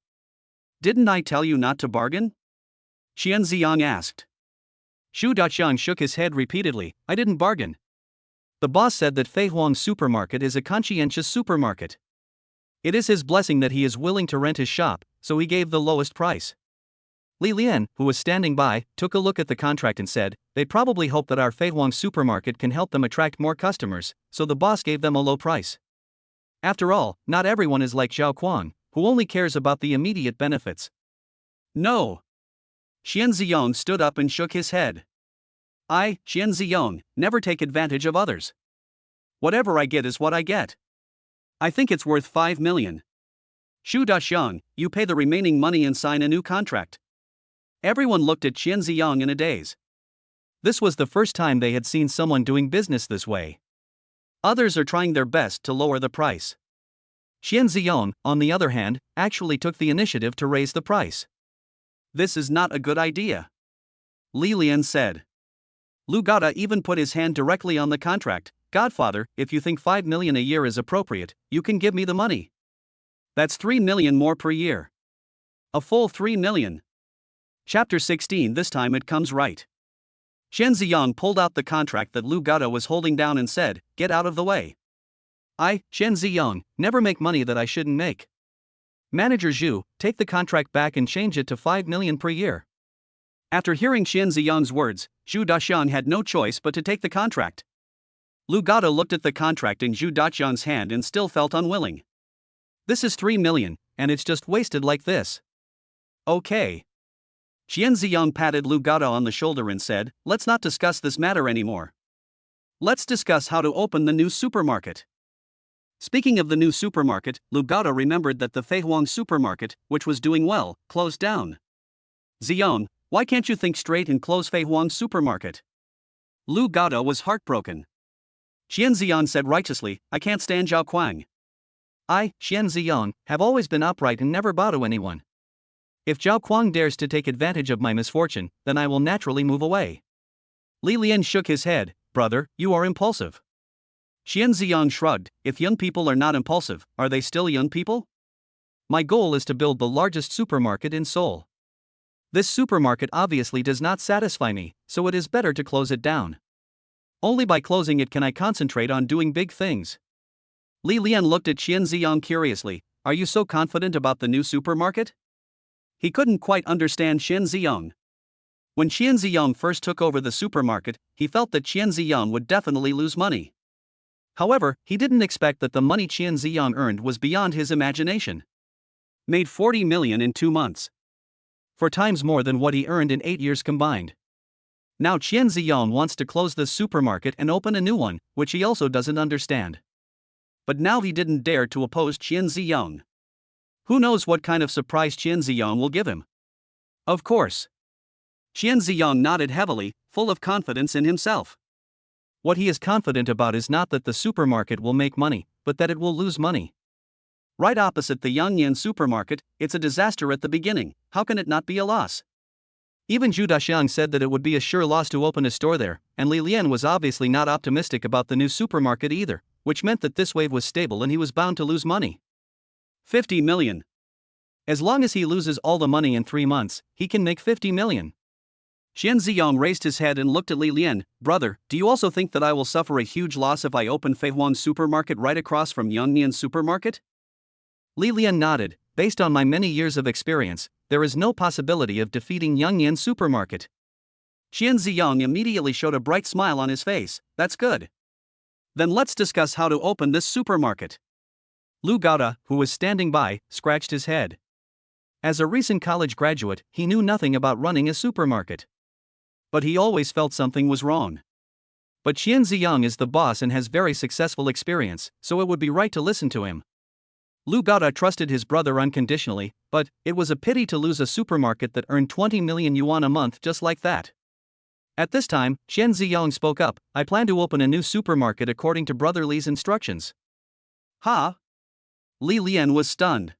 Didn't I tell you not to bargain?" Qian Ziyang asked. Zhu Daxiang shook his head repeatedly, "I didn't bargain. The boss said that Feihuang supermarket is a conscientious supermarket. It is his blessing that he is willing to rent his shop, so he gave the lowest price." Li Lian, who was standing by, took a look at the contract and said, "They probably hope that our Feihuang supermarket can help them attract more customers, so the boss gave them a low price. After all, not everyone is like Zhao Kuang, who only cares about the immediate benefits." "No." Qian Ziyang stood up and shook his head. "I, Qian Ziyang, never take advantage of others. Whatever I get is what I get. I think it's worth 5 million. Zhu Daxiang, you pay the remaining money and sign a new contract." Everyone looked at Qian Ziyang in a daze. This was the first time they had seen someone doing business this way. Others are trying their best to lower the price. Qian Ziyang, on the other hand, actually took the initiative to raise the price. "This is not a good idea," Li Lian said. Lu Gaota even put his hand directly on the contract. "Godfather, if you think 5 million a year is appropriate, you can give me the money. That's 3 million more per year. A full 3 million. Chapter 16. This time it comes right. Qian Ziyang pulled out the contract that Lu Gaota was holding down and said, "Get out of the way. I, Qian Ziyang, never make money that I shouldn't make. Manager Zhu, take the contract back and change it to 5 million per year." After hearing Qian Ziyang's words, Zhu Daxiang had no choice but to take the contract. Lu Gaota looked at the contract in Zhu Daxiang's hand and still felt unwilling. "This is 3 million, and it's just wasted like this." "Okay." Qian Ziyang patted Lu Gaota on the shoulder and said, "Let's not discuss this matter anymore. Let's discuss how to open the new supermarket." Speaking of the new supermarket, Lu Gaota remembered that the Feihuang supermarket, which was doing well, closed down. "Ziyang, why can't you think straight and close Feihuang supermarket?" Lu Gaota was heartbroken. Qian Ziyang said righteously, "I can't stand Zhao Kuang. I, Xian Ziyang, have always been upright and never bow to anyone. If Zhao Kuang dares to take advantage of my misfortune, then I will naturally move away. Li Lian shook his head. Brother, you are impulsive. Xian Ziyang shrugged. If young people are not impulsive, are they still young people? My goal is to build the largest supermarket in Seoul. This supermarket obviously does not satisfy me, so it is better to close it down. Only by closing it can I concentrate on doing big things. Li Lian looked at Xian Ziyang curiously. Are you so confident about the new supermarket? He couldn't quite understand Xian Ziyang. When Xian Ziyang first took over the supermarket, he felt that Xian Ziyang would definitely lose money. However, he didn't expect that the money Xian Ziyang earned was beyond his imagination. Made 40 million in 2 months. 4 times more than what he earned in 8 years combined. Now Xian Ziyang wants to close the supermarket and open a new one, which he also doesn't understand. But now he didn't dare to oppose Xian Ziyang. Who knows what kind of surprise Xian Ziyang will give him? Of course. Xian Ziyang nodded heavily, full of confidence in himself. What he is confident about is not that the supermarket will make money, but that it will lose money. Right opposite the Yangnian supermarket, it's a disaster at the beginning. How can it not be a loss? Even Zhu Daxiang said that it would be a sure loss to open a store there, and Li Lian was obviously not optimistic about the new supermarket either, which meant that this wave was stable and he was bound to lose money. 50 million. As long as he loses all the money in 3 months, he can make 50 million. Xian Ziyang raised his head and looked at Li Lian. Brother, do you also think that I will suffer a huge loss if I open Feihuan supermarket right across from Yangnian supermarket? Li Lian nodded. Based on my many years of experience, there is no possibility of defeating Yangnian supermarket. Xian Ziyang immediately showed a bright smile on his face. That's good. Then let's discuss how to open this supermarket. Lu Gaota, who was standing by, scratched his head. As a recent college graduate, he knew nothing about running a supermarket. But he always felt something was wrong. But Xian Ziyang is the boss and has very successful experience, so it would be right to listen to him. Lu Gaota trusted his brother unconditionally, but it was a pity to lose a supermarket that earned 20 million yuan a month just like that. At this time, Xian Ziyang spoke up. I plan to open a new supermarket according to Brother Li's instructions. Ha! Li Lian was stunned.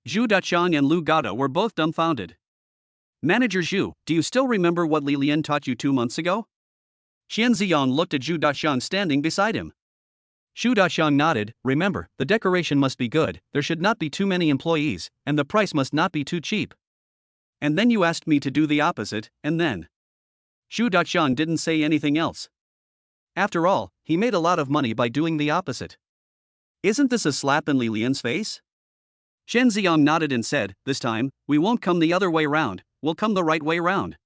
Zhu Daqiang and Lu Gaota were both dumbfounded. Manager Zhu, do you still remember what Li Lian taught you 2 months ago? Xian Ziyang looked at Zhu Daqiang standing beside him. Zhu Daqiang nodded. Remember, the decoration must be good, there should not be too many employees, and the price must not be too cheap. And then you asked me to do the opposite, and then. Zhu Daqiang didn't say anything else. After all, he made a lot of money by doing the opposite. Isn't this a slap in Li Lian's face? Xian Ziyang nodded and said, this time, we won't come the other way round, we'll come the right way round.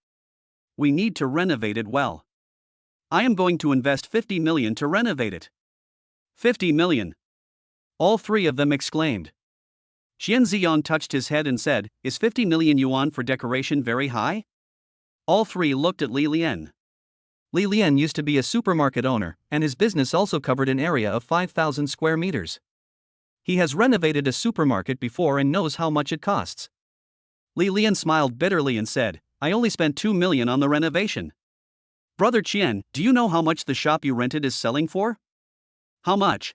We need to renovate it well. I am going to invest 50 million to renovate it. 50 million. All 3 of them exclaimed. Xian Ziyang touched his head and said, is 50 million yuan for decoration very high? All 3 looked at Li Lian. Li Lian used to be a supermarket owner, and his business also covered an area of 5,000 square meters. He has renovated a supermarket before and knows how much it costs. Li Lian smiled bitterly and said, I only spent 2 million on the renovation. Brother Qian, do you know how much the shop you rented is selling for? How much?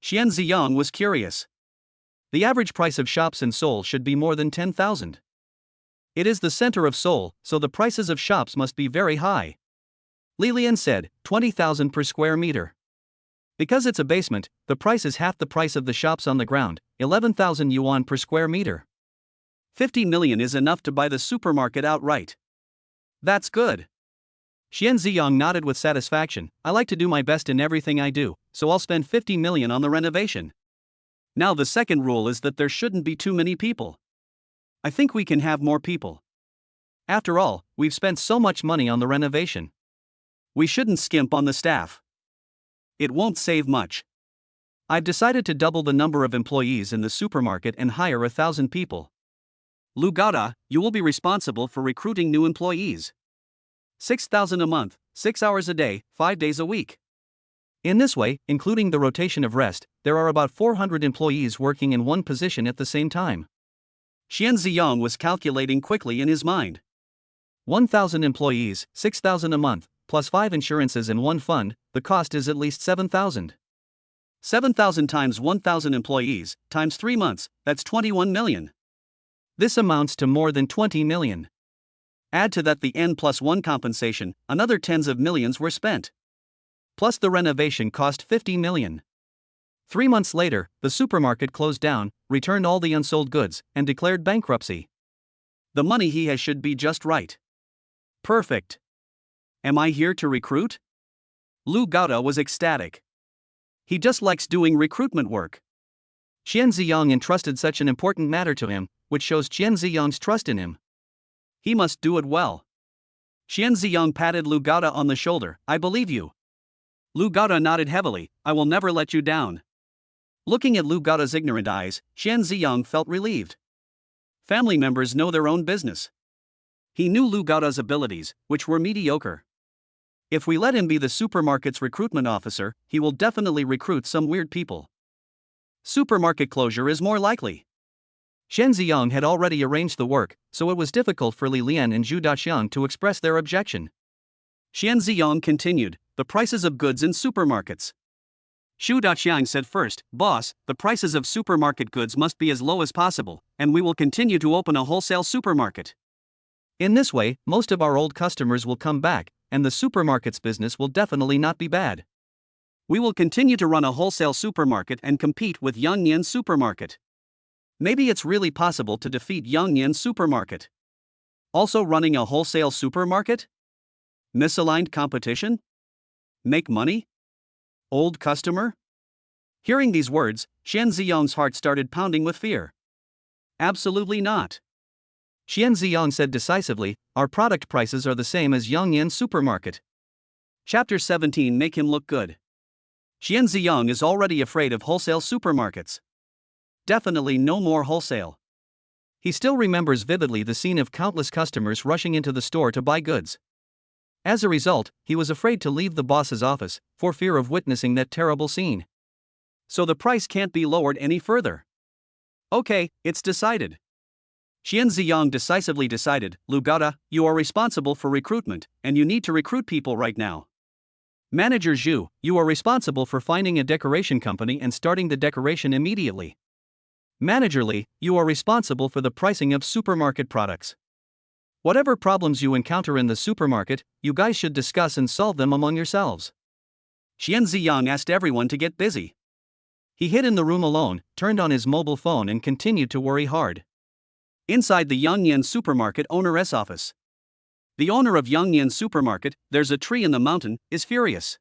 Xian Ziyang was curious. The average price of shops in Seoul should be more than 10,000. It is the center of Seoul, so the prices of shops must be very high. Li Lian said, 20,000 per square meter. Because it's a basement, the price is half the price of the shops on the ground, 11,000 yuan per square meter. 50 million is enough to buy the supermarket outright. That's good. Xian Ziyang nodded with satisfaction. I like to do my best in everything I do, so I'll spend 50 million on the renovation. Now the second rule is that there shouldn't be too many people. I think we can have more people. After all, we've spent so much money on the renovation. We shouldn't skimp on the staff. It won't save much. I've decided to double the number of employees in the supermarket and hire 1,000 people. Lu Gaota, you will be responsible for recruiting new employees. 6,000 a month, 6 hours a day, 5 days a week. In this way, including the rotation of rest, there are about 400 employees working in one position at the same time. Xian Ziyang was calculating quickly in his mind. 1,000 employees, 6,000 a month, plus 5 insurances and 1 fund, the cost is at least 7,000. 7,000 times 1,000 employees, times 3 months, that's 21 million. This amounts to more than 20 million. Add to that the N+1 compensation, another tens of millions were spent. Plus the renovation cost 50 million. 3 months later, the supermarket closed down, returned all the unsold goods, and declared bankruptcy. The money he has should be just right. Perfect. Am I here to recruit? Lu Gaota was ecstatic. He just likes doing recruitment work. Qian Ziyang entrusted such an important matter to him, which shows Qian Ziyang's trust in him. He must do it well. Qian Ziyang patted Lu Gaota on the shoulder. I believe you. Lu Gaota nodded heavily. I will never let you down. Looking at Lu Gaota's ignorant eyes, Qian Ziyang felt relieved. Family members know their own business. He knew Lu Gaota's abilities, which were mediocre. If we let him be the supermarket's recruitment officer, he will definitely recruit some weird people. Supermarket closure is more likely. Qian Ziyang had already arranged the work, so it was difficult for Li Lian and Zhu Daxiang to express their objection. Qian Ziyang continued, the prices of goods in supermarkets. Zhu Daxiang said first, boss, the prices of supermarket goods must be as low as possible, and we will continue to open a wholesale supermarket. In this way, most of our old customers will come back, and the supermarket's business will definitely not be bad. We will continue to run a wholesale supermarket and compete with Yangnian Supermarket. Maybe it's really possible to defeat Yangnian Supermarket. Also running a wholesale supermarket? Misaligned competition? Make money? Old customer? Hearing these words, Qian Ziyang's heart started pounding with fear. Absolutely not. Qian Ziyang said decisively, our product prices are the same as Yangnian Supermarket. Chapter 17 Make him look good. Qian Ziyang is already afraid of wholesale supermarkets. Definitely no more wholesale. He still remembers vividly the scene of countless customers rushing into the store to buy goods. As a result, he was afraid to leave the boss's office, for fear of witnessing that terrible scene. So the price can't be lowered any further. Okay, it's decided. Qian Ziyang decisively decided, Lu Gaota, you are responsible for recruitment, and you need to recruit people right now. Manager Zhu, you are responsible for finding a decoration company and starting the decoration immediately. Manager Li, you are responsible for the pricing of supermarket products. Whatever problems you encounter in the supermarket, you guys should discuss and solve them among yourselves. Qian Ziyang asked everyone to get busy. He hid in the room alone, turned on his mobile phone and continued to worry hard. Inside the Yangnian Supermarket owner's office. The owner of Yangnian Supermarket, there's a tree in the mountain, is furious.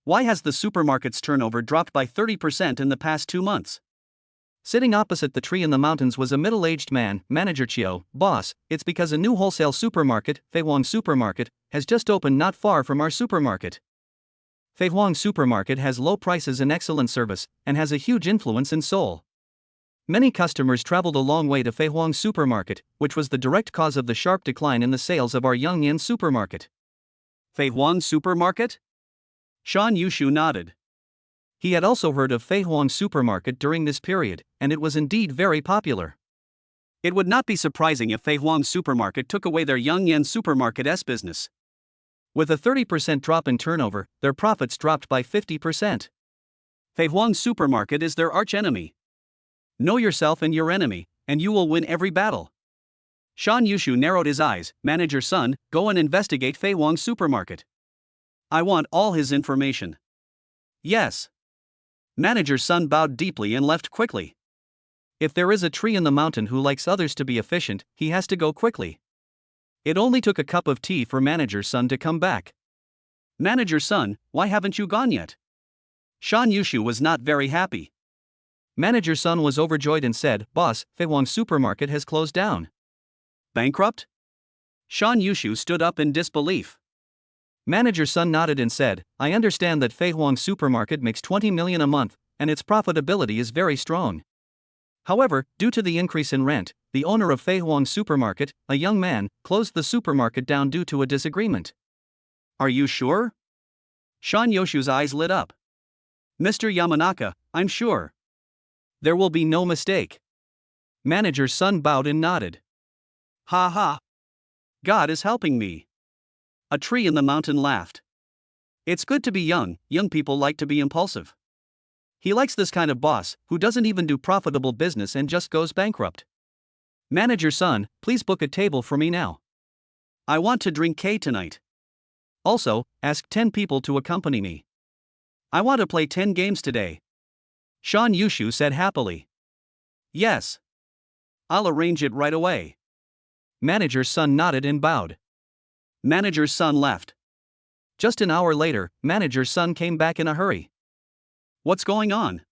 Why has the supermarket's turnover dropped by 30% in the past 2 months? Sitting opposite the tree in the mountains was a middle-aged man, Manager Qiu. Boss, it's because a new wholesale supermarket, Feihuang Supermarket, has just opened not far from our supermarket. Feihuang Supermarket has low prices and excellent service, and has a huge influence in Seoul. Many customers traveled a long way to Feihuang Supermarket, which was the direct cause of the sharp decline in the sales of our Yangnian Supermarket. Feihuang Supermarket? Shan Yushu nodded. He had also heard of Feihuang Supermarket during this period, and it was indeed very popular. It would not be surprising if Feihuang Supermarket took away their Yangnian Supermarket's business. With a 30% drop in turnover, their profits dropped by 50%. Feihuang Supermarket is their archenemy. Know yourself and your enemy, and you will win every battle. Shan Yushu narrowed his eyes. Manager Sun, go and investigate Feihuang Supermarket. I want all his information. Yes. Manager Sun bowed deeply and left quickly. If there is a tree in the mountain who likes others to be efficient, he has to go quickly. It only took a cup of tea for Manager Sun to come back. Manager Sun, why haven't you gone yet? Shan Yushu was not very happy. Manager Sun was overjoyed and said, Boss, Feihuang Supermarket has closed down. Bankrupt? Shan Yushu stood up in disbelief. Manager Sun nodded and said, I understand that Feihuang Supermarket makes 20 million a month, and its profitability is very strong. However, due to the increase in rent, the owner of Feihuang Supermarket, a young man, closed the supermarket down due to a disagreement. Are you sure? Shan Yushu's eyes lit up. Mr. Yamanaka, I'm sure. There will be no mistake. Manager Sun bowed and nodded. Ha ha. God is helping me. A tree in the mountain laughed. It's good to be young people like to be impulsive. He likes this kind of boss, who doesn't even do profitable business and just goes bankrupt. Manager son, please book a table for me now. I want to drink K tonight. Also, ask 10 people to accompany me. I want to play 10 games today. Shan Yushu said happily. Yes. I'll arrange it right away. Manager's son nodded and bowed. Manager's son left. Just an hour later, manager's son came back in a hurry. What's going on?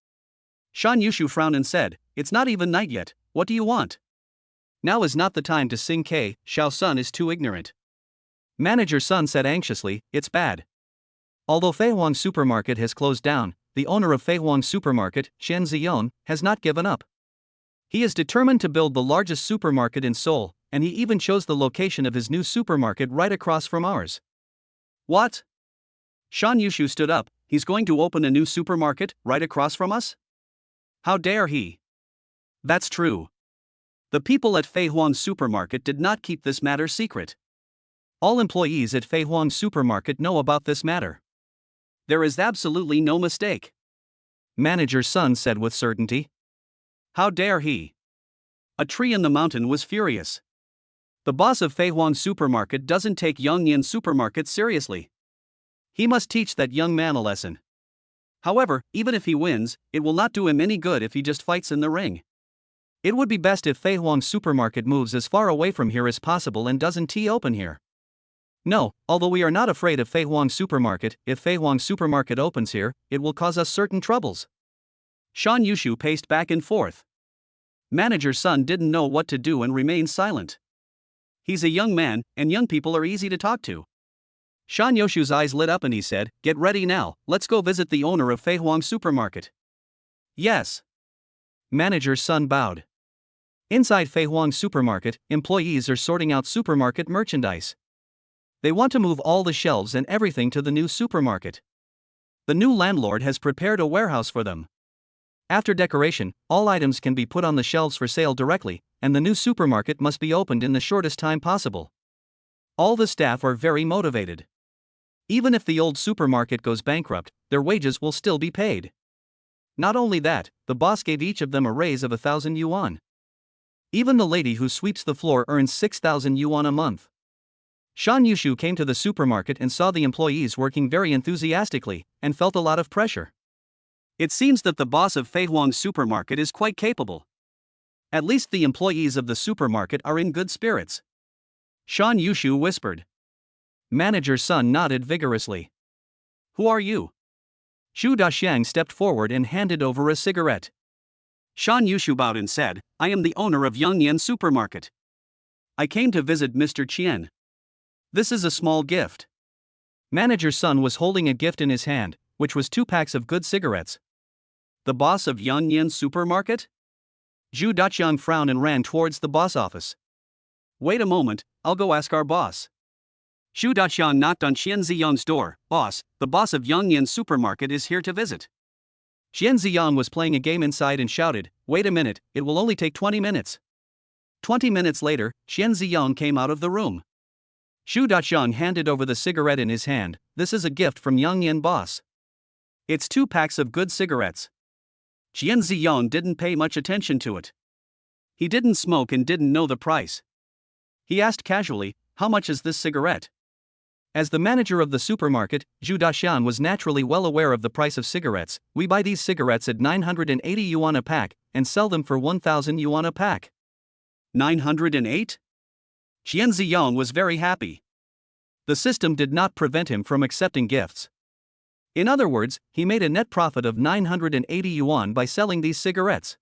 Shan Yushu frowned and said, it's not even night yet, what do you want? Now is not the time to sing K, Xiao Sun is too ignorant. Manager's son said anxiously, it's bad. Although Feihuang Supermarket has closed down, the owner of Feihuang Supermarket, Xian Ziyon, has not given up. He is determined to build the largest supermarket in Seoul, and he even chose the location of his new supermarket right across from ours. What? Shan Yushu stood up, he's going to open a new supermarket right across from us? How dare he? That's true. The people at Feihuang Supermarket did not keep this matter secret. All employees at Feihuang Supermarket know about this matter. There is absolutely no mistake. Manager's son said with certainty. How dare he? A tree in the mountain was furious. The boss of Feihuang Supermarket doesn't take Yongyan Supermarket seriously. He must teach that young man a lesson. However, even if he wins, it will not do him any good if he just fights in the ring. It would be best if Feihuang Supermarket moves as far away from here as possible and doesn't open here. No, although we are not afraid of Feihuang Supermarket, if Feihuang Supermarket opens here, it will cause us certain troubles. Shan Yushu paced back and forth. Manager's son didn't know what to do and remained silent. He's a young man, and young people are easy to talk to. Shan Yushu's eyes lit up and he said, get ready now, let's go visit the owner of Feihuang Supermarket. Yes. Manager's son bowed. Inside Feihuang Supermarket, employees are sorting out supermarket merchandise. They want to move all the shelves and everything to the new supermarket. The new landlord has prepared a warehouse for them. After decoration, all items can be put on the shelves for sale directly, and the new supermarket must be opened in the shortest time possible. All the staff are very motivated. Even if the old supermarket goes bankrupt, their wages will still be paid. Not only that, the boss gave each of them a raise of 1,000 yuan. Even the lady who sweeps the floor earns 6,000 yuan a month. Shan Yushu came to the supermarket and saw the employees working very enthusiastically, and felt a lot of pressure. It seems that the boss of Feihuang Supermarket is quite capable. At least the employees of the supermarket are in good spirits. Shan Yushu whispered. Manager's son nodded vigorously. Who are you? Xu Daxiang stepped forward and handed over a cigarette. Shan Yushu bowed and said, I am the owner of Yongyan Supermarket. I came to visit Mr. Qian. This is a small gift. Manager's son was holding a gift in his hand, which was 2 packs of good cigarettes. The boss of Yongyan Supermarket? Zhu Daqiang frowned and ran towards the boss office. Wait a moment, I'll go ask our boss. Zhu Daqiang knocked on Xian Ziyang's door. Boss, the boss of Yongyan Supermarket is here to visit. Xian Ziyang was playing a game inside and shouted, wait a minute, it will only take 20 minutes. 20 minutes later, Xian Ziyang came out of the room. Zhu Daqiang handed over the cigarette in his hand. This is a gift from Yongyan boss. It's 2 packs of good cigarettes. Xian Ziyang didn't pay much attention to it. He didn't smoke and didn't know the price. He asked casually, how much is this cigarette? As the manager of the supermarket, Zhu Daxian was naturally well aware of the price of cigarettes. We buy these cigarettes at 980 yuan a pack, and sell them for 1,000 yuan a pack. 908? Xian Ziyang was very happy. The system did not prevent him from accepting gifts. In other words, he made a net profit of 980 yuan by selling these cigarettes.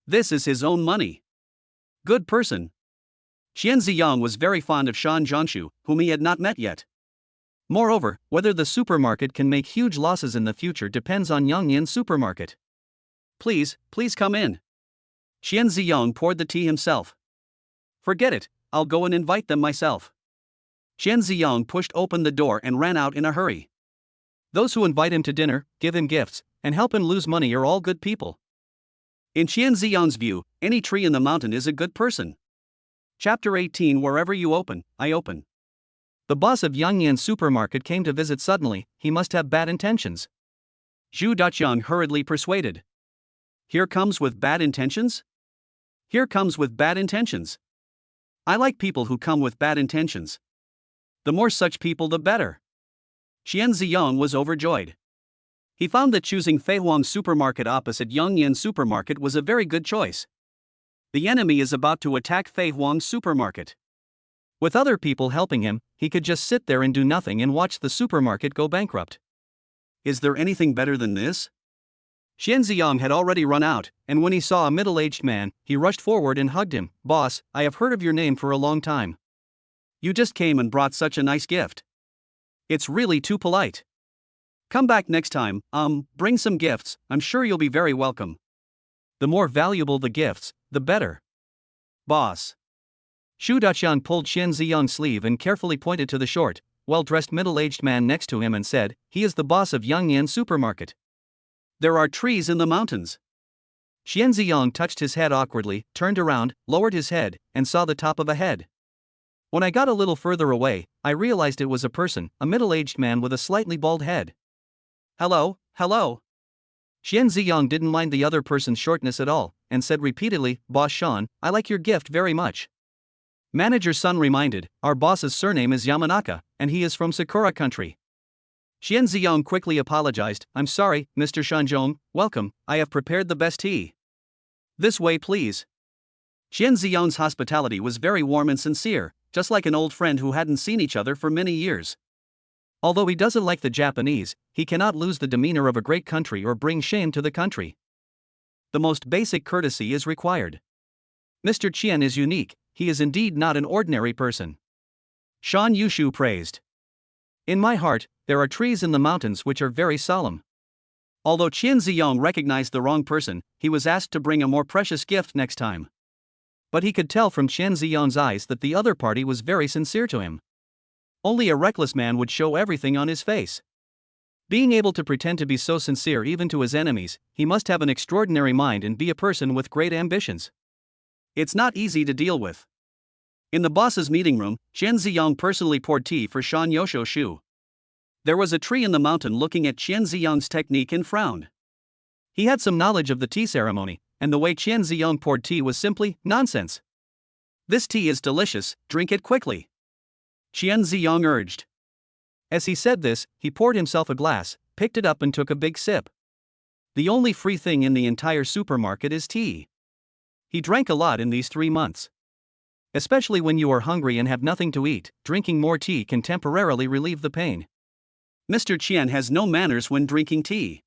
This is his own money. Good person. Xian Ziyang was very fond of Shan Zhongshu, whom he had not met yet. Moreover, whether the supermarket can make huge losses in the future depends on Yongyan Supermarket. Please come in. Xian Ziyang poured the tea himself. Forget it, I'll go and invite them myself. Xian Ziyang pushed open the door and ran out in a hurry. Those who invite him to dinner, give him gifts, and help him lose money are all good people. In Xian Ziyang's view, any tree in the mountain is a good person. Chapter 18. Wherever you open, I open. The boss of Yongyan Supermarket came to visit suddenly. He must have bad intentions. Zhu Daqiang hurriedly persuaded. Here comes with bad intentions? Here comes with bad intentions. I like people who come with bad intentions. The more such people the better. Qian Ziyong was overjoyed. He found that choosing Fei Huang Supermarket opposite Yongyan Supermarket was a very good choice. The enemy is about to attack Fei Huang Supermarket. With other people helping him, he could just sit there and do nothing and watch the supermarket go bankrupt. Is there anything better than this? Qian Ziyong had already run out, and when he saw a middle-aged man, he rushed forward and hugged him. Boss, I have heard of your name for a long time. You just came and brought such a nice gift. It's really too polite. Come back next time, bring some gifts, I'm sure you'll be very welcome. The more valuable the gifts, the better. Boss. Zhu Daqiang pulled Qian Ziyong's sleeve and carefully pointed to the short, well-dressed middle-aged man next to him and said, he is the boss of Yongyan Supermarket. There are trees in the mountains. Qian Ziyong touched his head awkwardly, turned around, lowered his head, and saw the top of a head. When I got a little further away, I realized it was a person, a middle-aged man with a slightly bald head. Hello, hello. Qian Ziyong didn't mind the other person's shortness at all, and said repeatedly, Boss Sean, I like your gift very much. Manager Sun reminded, our boss's surname is Yamanaka, and he is from Sakura country. Qian Ziyong quickly apologized, I'm sorry, Mr. Shanzhong, welcome, I have prepared the best tea. This way please. Qian Ziyong's hospitality was very warm and sincere, just like an old friend who hadn't seen each other for many years. Although he doesn't like the Japanese, he cannot lose the demeanor of a great country or bring shame to the country. The most basic courtesy is required. Mr. Qian is unique, he is indeed not an ordinary person. Shan Yushu praised. In my heart, there are trees in the mountains which are very solemn. Although Qian Ziyong recognized the wrong person, he was asked to bring a more precious gift next time. But he could tell from Qian Ziyong's eyes that the other party was very sincere to him. Only a reckless man would show everything on his face. Being able to pretend to be so sincere even to his enemies, he must have an extraordinary mind and be a person with great ambitions. It's not easy to deal with. In the boss's meeting room, Qian Ziyong personally poured tea for Shan Yosho Shu. There was a tree in the mountain looking at Qian Ziyong's technique and frowned. He had some knowledge of the tea ceremony, and the way Qian Ziyong poured tea was simply nonsense. This tea is delicious, drink it quickly. Qian Ziyong urged. As he said this, he poured himself a glass, picked it up and took a big sip. The only free thing in the entire supermarket is tea. He drank a lot in these 3 months. Especially when you are hungry and have nothing to eat, drinking more tea can temporarily relieve the pain. Mr. Qian has no manners when drinking tea,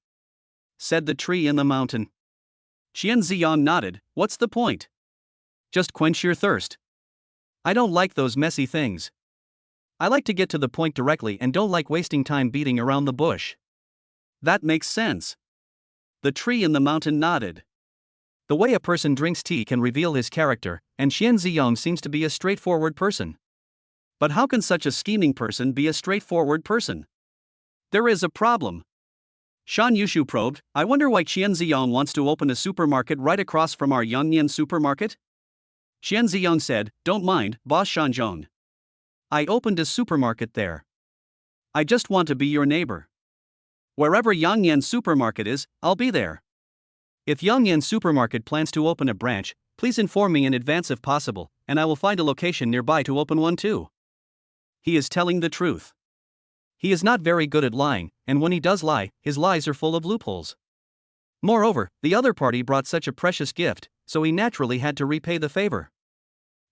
said the tree in the mountain. Qian Ziyong nodded, what's the point? Just quench your thirst. I don't like those messy things. I like to get to the point directly and don't like wasting time beating around the bush. That makes sense. The tree in the mountain nodded. The way a person drinks tea can reveal his character, and Qian Ziyong seems to be a straightforward person. But how can such a scheming person be a straightforward person? There is a problem. Shan Yushu probed, I wonder why Qian Ziyong wants to open a supermarket right across from our Yongyan supermarket? Qian Ziyong said, don't mind, Boss Shanzhong. I opened a supermarket there. I just want to be your neighbor. Wherever Yongyan supermarket is, I'll be there. If Yongyan Supermarket plans to open a branch, please inform me in advance if possible, and I will find a location nearby to open one too. He is telling the truth. He is not very good at lying, and when he does lie, his lies are full of loopholes. Moreover, the other party brought such a precious gift, so he naturally had to repay the favor.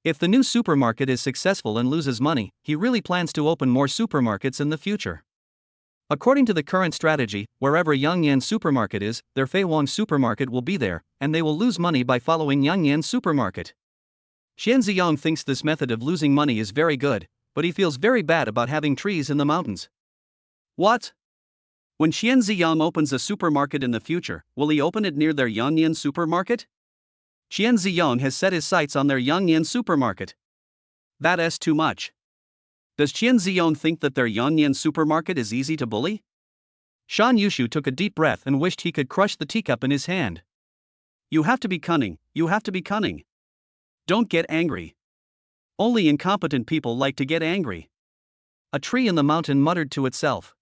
If the new supermarket is successful and loses money, he really plans to open more supermarkets in the future. According to the current strategy, wherever Yongyan Supermarket is, their Fei Huang Supermarket will be there, and they will lose money by following Yongyan Supermarket. Qian Ziyong thinks this method of losing money is very good, but he feels very bad about having trees in the mountains. What? When Qian Ziyong opens a supermarket in the future, will he open it near their Yongyan Supermarket? Qian Ziyong has set his sights on their Yongyan Supermarket. That's too much. Does Qian Ziyong think that their Yongyan Supermarket is easy to bully? Shan Yushu took a deep breath and wished he could crush the teacup in his hand. You have to be cunning, you have to be cunning. Don't get angry. Only incompetent people like to get angry. A tree in the mountain muttered to itself.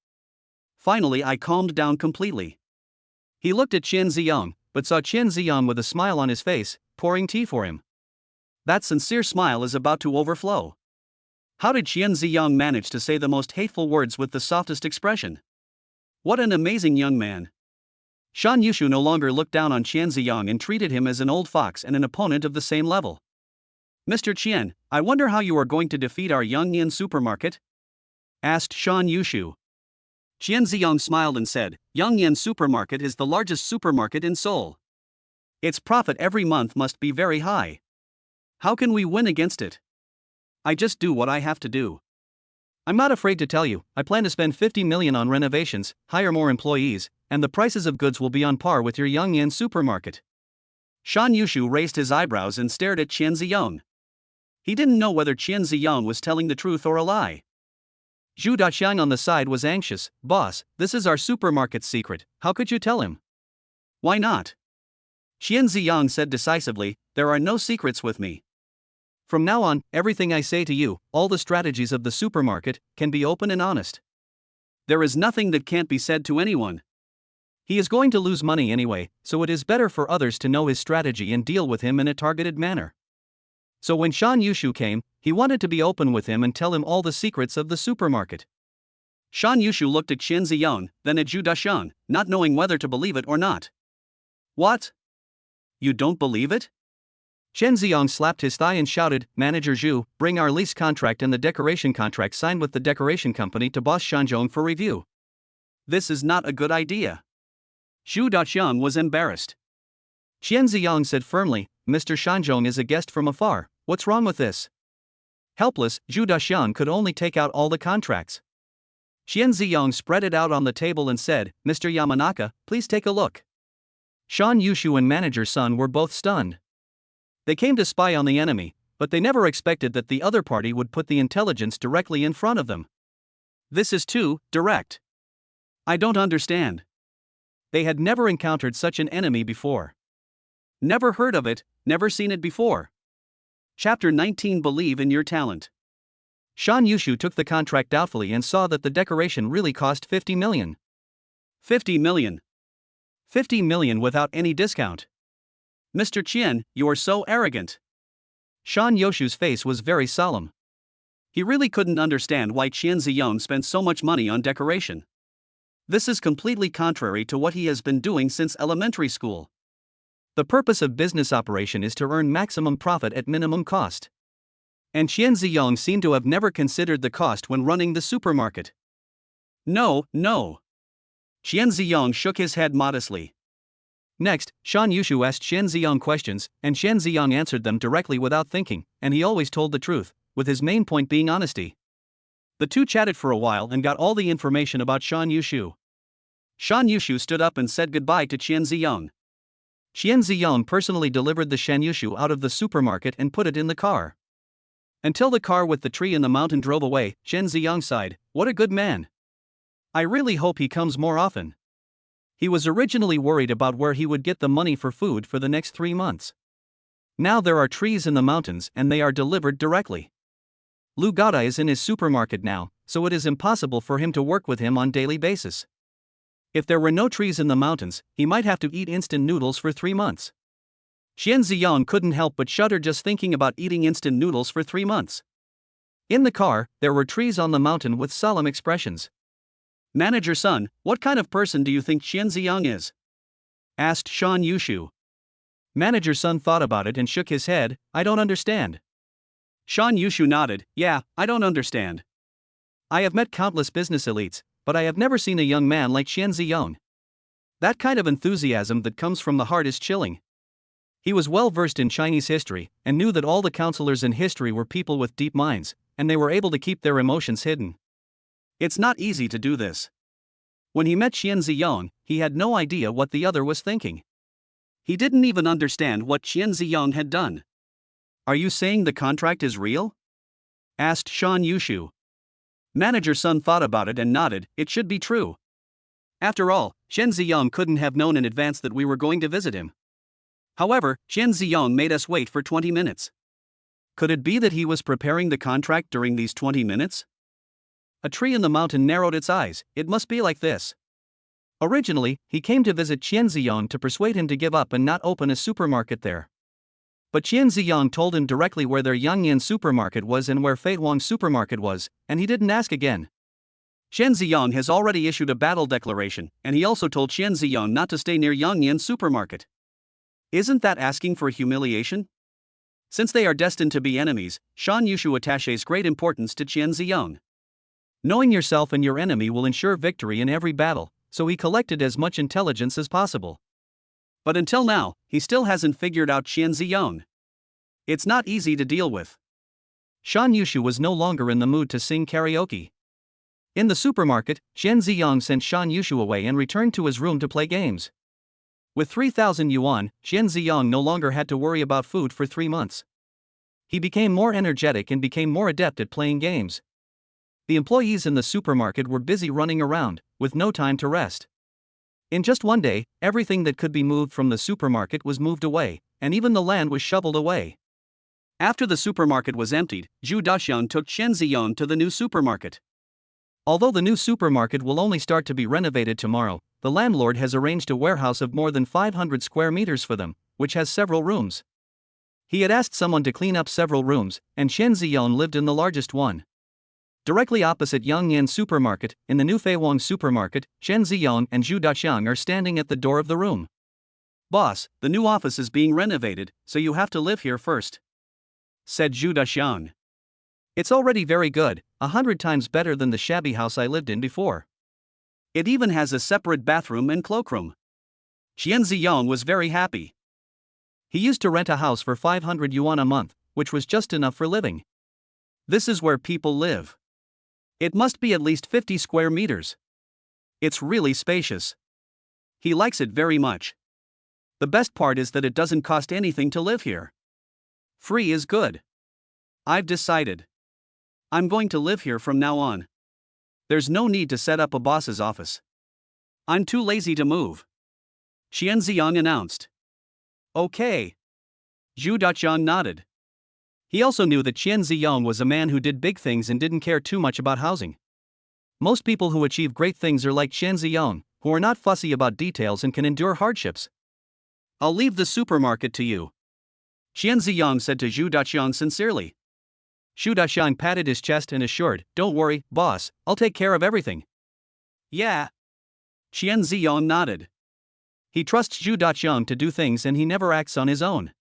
Finally I calmed down completely. He looked at Qian Ziyang, but saw Qian Ziyang with a smile on his face, pouring tea for him. That sincere smile is about to overflow. How did Qian Ziyang manage to say the most hateful words with the softest expression? What an amazing young man. Shan Yushu no longer looked down on Qian Ziyang and treated him as an old fox and an opponent of the same level. Mr. Qian, I wonder how you are going to defeat our Yangnian supermarket? Asked Shan Yushu. Qian Ziyang smiled and said, Yangnian supermarket is the largest supermarket in Seoul. Its profit every month must be very high. How can we win against it? I just do what I have to do. I'm not afraid to tell you, I plan to spend 50 million on renovations, hire more employees, and the prices of goods will be on par with your Yangnian supermarket. Shan Yushu raised his eyebrows and stared at Qian Ziyang. He didn't know whether Qian Ziyang was telling the truth or a lie. Zhu Daxiang on the side was anxious. Boss, this is our supermarket's secret, how could you tell him? Why not? Qian Ziyang said decisively, there are no secrets with me. From now on, everything I say to you, all the strategies of the supermarket, can be open and honest. There is nothing that can't be said to anyone. He is going to lose money anyway, so it is better for others to know his strategy and deal with him in a targeted manner. So when Shan Yushu came, he wanted to be open with him and tell him all the secrets of the supermarket. Shan Yushu looked at Qian Ziyang, then at Zhu Daxiang, not knowing whether to believe it or not. What? You don't believe it? Qian Ziyang slapped his thigh and shouted, Manager Zhu, bring our lease contract and the decoration contract signed with the decoration company to Boss Shanzhong for review. This is not a good idea. Zhu Daxiang was embarrassed. Qian Ziyang said firmly, Mr. Shanzhong is a guest from afar, what's wrong with this? Helpless, Zhu Daxiang could only take out all the contracts. Qian Ziyang spread it out on the table and said, Mr. Yamanaka, please take a look. Shan Yushu and Manager Sun were both stunned. They came to spy on the enemy, but they never expected that the other party would put the intelligence directly in front of them. This is too direct. I don't understand. They had never encountered such an enemy before. Never heard of it, never seen it before. Chapter 19 Believe in Your Talent. Shan Yushu took the contract doubtfully and saw that the decoration really cost 50 million. 50 million. 50 million without any discount. Mr. Qian, you are so arrogant. Shan Yushu's face was very solemn. He really couldn't understand why Qian Ziyang spent so much money on decoration. This is completely contrary to what he has been doing since elementary school. The purpose of business operation is to earn maximum profit at minimum cost. And Qian Ziyang seemed to have never considered the cost when running the supermarket. No. Qian Ziyang shook his head modestly. Next, Shan Yushu asked Qian Ziyang questions, and Qian Ziyang answered them directly without thinking, and he always told the truth, with his main point being honesty. The two chatted for a while and got all the information about Shan Yushu. Shan Yushu stood up and said goodbye to Qian Ziyang. Qian Ziyang personally delivered the Shan Yushu out of the supermarket and put it in the car. Until the car with the tree in the mountain drove away, Qian Ziyang sighed, what a good man. I really hope he comes more often. He was originally worried about where he would get the money for food for the next 3 months. Now there are trees in the mountains and they are delivered directly. Lu Gada is in his supermarket now, so it is impossible for him to work with him on daily basis. If there were no trees in the mountains, he might have to eat instant noodles for 3 months. Qian Ziyang couldn't help but shudder just thinking about eating instant noodles for 3 months. In the car, there were trees on the mountain with solemn expressions. Manager Sun, what kind of person do you think Qian Ziyang is? Asked Shan Yushu. Manager Sun thought about it and shook his head, I don't understand. Shan Yushu nodded, yeah, I don't understand. I have met countless business elites, but I have never seen a young man like Qian Ziyang. That kind of enthusiasm that comes from the heart is chilling. He was well versed in Chinese history, and knew that all the counselors in history were people with deep minds, and they were able to keep their emotions hidden. It's not easy to do this. When he met Qian Ziyang, he had no idea what the other was thinking. He didn't even understand what Qian Ziyang had done. Are you saying the contract is real? Asked Shan Yushu. Manager Sun thought about it and nodded, it should be true. After all, Qian Ziyang couldn't have known in advance that we were going to visit him. However, Qian Ziyang made us wait for 20 minutes. Could it be that he was preparing the contract during these 20 minutes? A tree in the mountain narrowed its eyes, it must be like this. Originally, he came to visit Qian Ziyong to persuade him to give up and not open a supermarket there. But Qian Ziyong told him directly where their Yangyan supermarket was and where Feihuang supermarket was, and he didn't ask again. Qian Ziyong has already issued a battle declaration, and he also told Qian Ziyong not to stay near Yangyan supermarket. Isn't that asking for humiliation? Since they are destined to be enemies, Shan Yushu attaches great importance to Qian Ziyong. Knowing yourself and your enemy will ensure victory in every battle, so he collected as much intelligence as possible. But until now, he still hasn't figured out Qian Ziyong. It's not easy to deal with. Shan Yushu was no longer in the mood to sing karaoke. In the supermarket, Qian Ziyong sent Shan Yushu away and returned to his room to play games. With 3,000 yuan, Qian Ziyong no longer had to worry about food for 3 months. He became more energetic and became more adept at playing games. The employees in the supermarket were busy running around, with no time to rest. In just one day, everything that could be moved from the supermarket was moved away, and even the land was shoveled away. After the supermarket was emptied, Zhu Daxian took Qian Ziyong to the new supermarket. Although the new supermarket will only start to be renovated tomorrow, the landlord has arranged a warehouse of more than 500 square meters for them, which has several rooms. He had asked someone to clean up several rooms, and Qian Ziyong lived in the largest one. Directly opposite Yangyan supermarket, in the new Feihuang supermarket, Qian Ziyong and Zhu Daxiang are standing at the door of the room. "Boss, the new office is being renovated, so you have to live here first," said Zhu Daxiang. "It's already very good, 100 times better than the shabby house I lived in before. It even has a separate bathroom and cloakroom." Qian Ziyong was very happy. He used to rent a house for 500 yuan a month, which was just enough for living. This is where people live. It must be at least 50 square meters. It's really spacious. He likes it very much. The best part is that it doesn't cost anything to live here. Free is good. I've decided. I'm going to live here from now on. There's no need to set up a boss's office. I'm too lazy to move," Qian Ziyong announced. "Okay." Zhu Daxiang nodded. He also knew that Qian Ziyong was a man who did big things and didn't care too much about housing. Most people who achieve great things are like Qian Ziyong, who are not fussy about details and can endure hardships. "I'll leave the supermarket to you," Qian Ziyong said to Zhu Daxiang sincerely. Zhu Daxiang patted his chest and assured, "Don't worry, boss, I'll take care of everything." "Yeah." Qian Ziyong nodded. He trusts Zhu Daxiang to do things and he never acts on his own.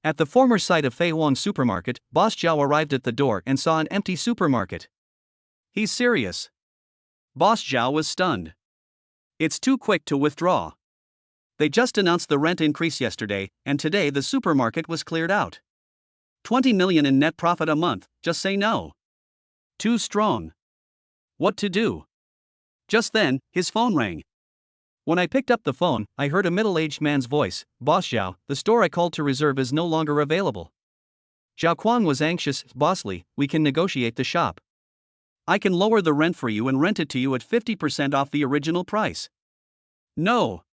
At the former site of Feihuang supermarket, Boss Zhao arrived at the door and saw an empty supermarket. "He's serious." Boss Zhao was stunned. "It's too quick to withdraw. They just announced the rent increase yesterday, and today the supermarket was cleared out. 20 million in net profit a month, just say no. Too strong. What to do?" Just then, his phone rang. When I picked up the phone, I heard a middle-aged man's voice. "Boss Zhao, the store I called to reserve is no longer available." Zhao Kuang was anxious. "Bossly, we can negotiate the shop. I can lower the rent for you and rent it to you at 50% off the original price." "No."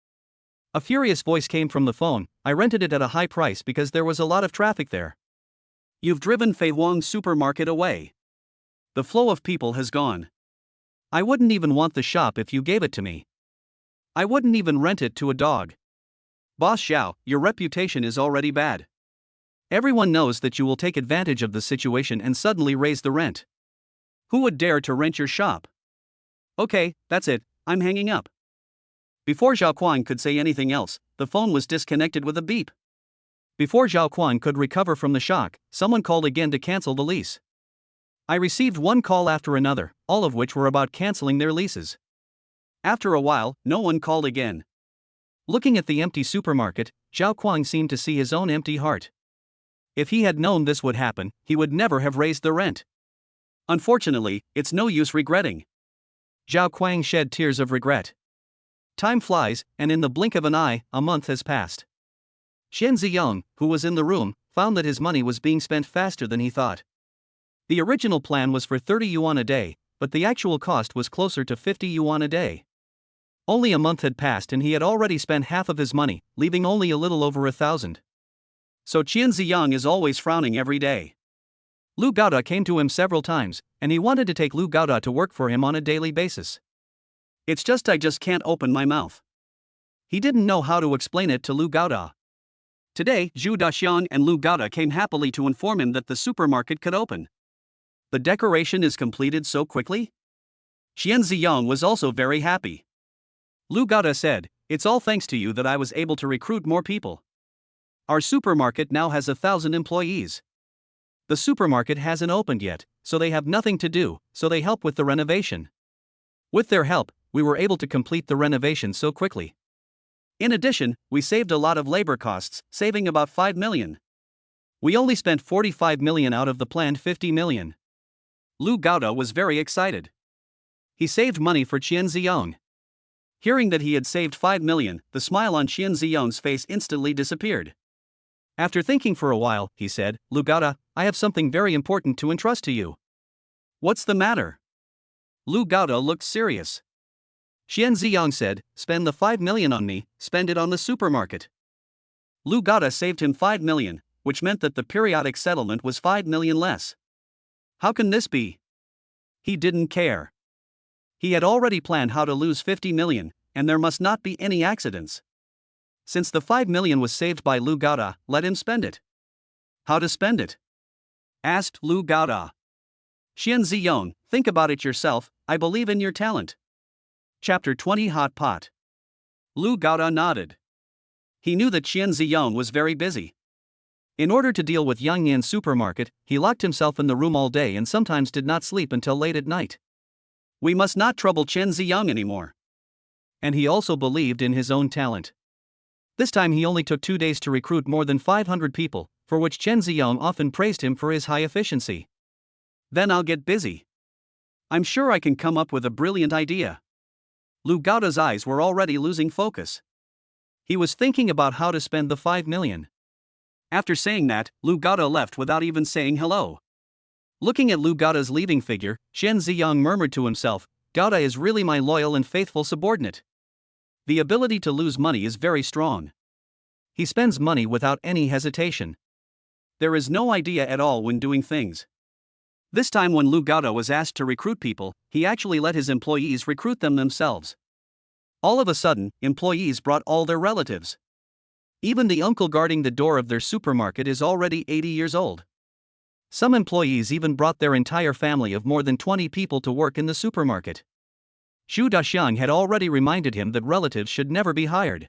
A furious voice came from the phone. "I rented it at a high price because there was a lot of traffic there. You've driven Feihuang supermarket away. The flow of people has gone. I wouldn't even want the shop if you gave it to me. I wouldn't even rent it to a dog. Boss Zhao, your reputation is already bad. Everyone knows that you will take advantage of the situation and suddenly raise the rent. Who would dare to rent your shop?" "Okay, that's it, I'm hanging up." Before Zhao Kuang could say anything else, the phone was disconnected with a beep. Before Zhao Kuang could recover from the shock, someone called again to cancel the lease. I received one call after another, all of which were about canceling their leases. After a while, no one called again. Looking at the empty supermarket, Zhao Kuang seemed to see his own empty heart. If he had known this would happen, he would never have raised the rent. Unfortunately, it's no use regretting. Zhao Kuang shed tears of regret. Time flies, and in the blink of an eye, a month has passed. Qian Ziyong, who was in the room, found that his money was being spent faster than he thought. The original plan was for 30 yuan a day, but the actual cost was closer to 50 yuan a day. Only a month had passed and he had already spent half of his money, leaving only a little over 1,000. So Qian Ziyong is always frowning every day. Lu Gaoda came to him several times, and he wanted to take Lu Gaoda to work for him on a daily basis. It's just I just can't open my mouth. He didn't know how to explain it to Lu Gaoda. Today, Zhu Daxiang and Lu Gaoda came happily to inform him that the supermarket could open. The decoration is completed so quickly? Qian Ziyong was also very happy. Lu Gaoda said, "It's all thanks to you that I was able to recruit more people. Our supermarket now has 1,000 employees. The supermarket hasn't opened yet, so they have nothing to do, so they help with the renovation. With their help, we were able to complete the renovation so quickly. In addition, we saved a lot of labor costs, saving about 5 million. We only spent 45 million out of the planned 50 million. Lu Gaoda was very excited. He saved money for Qian Ziyong. Hearing that he had saved 5 million, the smile on Qian Ziyong's face instantly disappeared. After thinking for a while, he said, "Lu Gaoda, I have something very important to entrust to you." "What's the matter?" Lu Gaoda looked serious. Qian Ziyong said, "Spend the 5 million on me, spend it on the supermarket." Lu Gaoda saved him 5 million, which meant that the periodic settlement was 5 million less. How can this be? He didn't care. He had already planned how to lose 50 million, and there must not be any accidents. Since the 5 million was saved by Lu Gaoda, let him spend it. How to spend it? Asked Lu Gaoda. Qian Ziyong, think about it yourself, I believe in your talent. Chapter 20 Hot Pot. Lu Gaoda nodded. He knew that Qian Ziyong was very busy. In order to deal with Yangnian supermarket, he locked himself in the room all day and sometimes did not sleep until late at night. We must not trouble Qian Ziyong anymore. And he also believed in his own talent. This time he only took 2 days to recruit more than 500 people, for which Qian Ziyong often praised him for his high efficiency. Then I'll get busy. I'm sure I can come up with a brilliant idea. Lu Gaoda's eyes were already losing focus. He was thinking about how to spend the 5 million. After saying that, Lu Gaoda left without even saying hello. Looking at Lu Gaoda's leaving figure, Qian Ziyong murmured to himself, "Gaoda is really my loyal and faithful subordinate. The ability to lose money is very strong. He spends money without any hesitation. There is no idea at all when doing things." This time when Lu Gaoda was asked to recruit people, he actually let his employees recruit them themselves. All of a sudden, employees brought all their relatives. Even the uncle guarding the door of their supermarket is already 80 years old. Some employees even brought their entire family of more than 20 people to work in the supermarket. Zhu Daxiang had already reminded him that relatives should never be hired.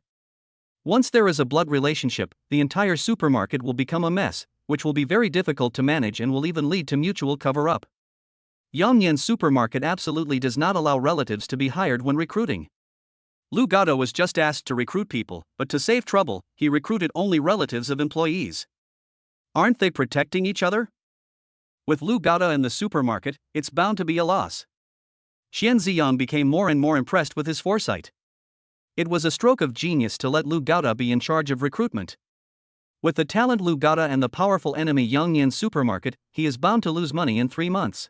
Once there is a blood relationship, the entire supermarket will become a mess, which will be very difficult to manage and will even lead to mutual cover-up. Yangnian supermarket absolutely does not allow relatives to be hired when recruiting. Lu Gaoda was just asked to recruit people, but to save trouble, he recruited only relatives of employees. Aren't they protecting each other? With Lu Gaoda in the supermarket, it's bound to be a loss. Qian Ziyong became more and more impressed with his foresight. It was a stroke of genius to let Lu Gaoda be in charge of recruitment. With the talent Lu Gaoda and the powerful enemy Yangnian supermarket, he is bound to lose money in 3 months.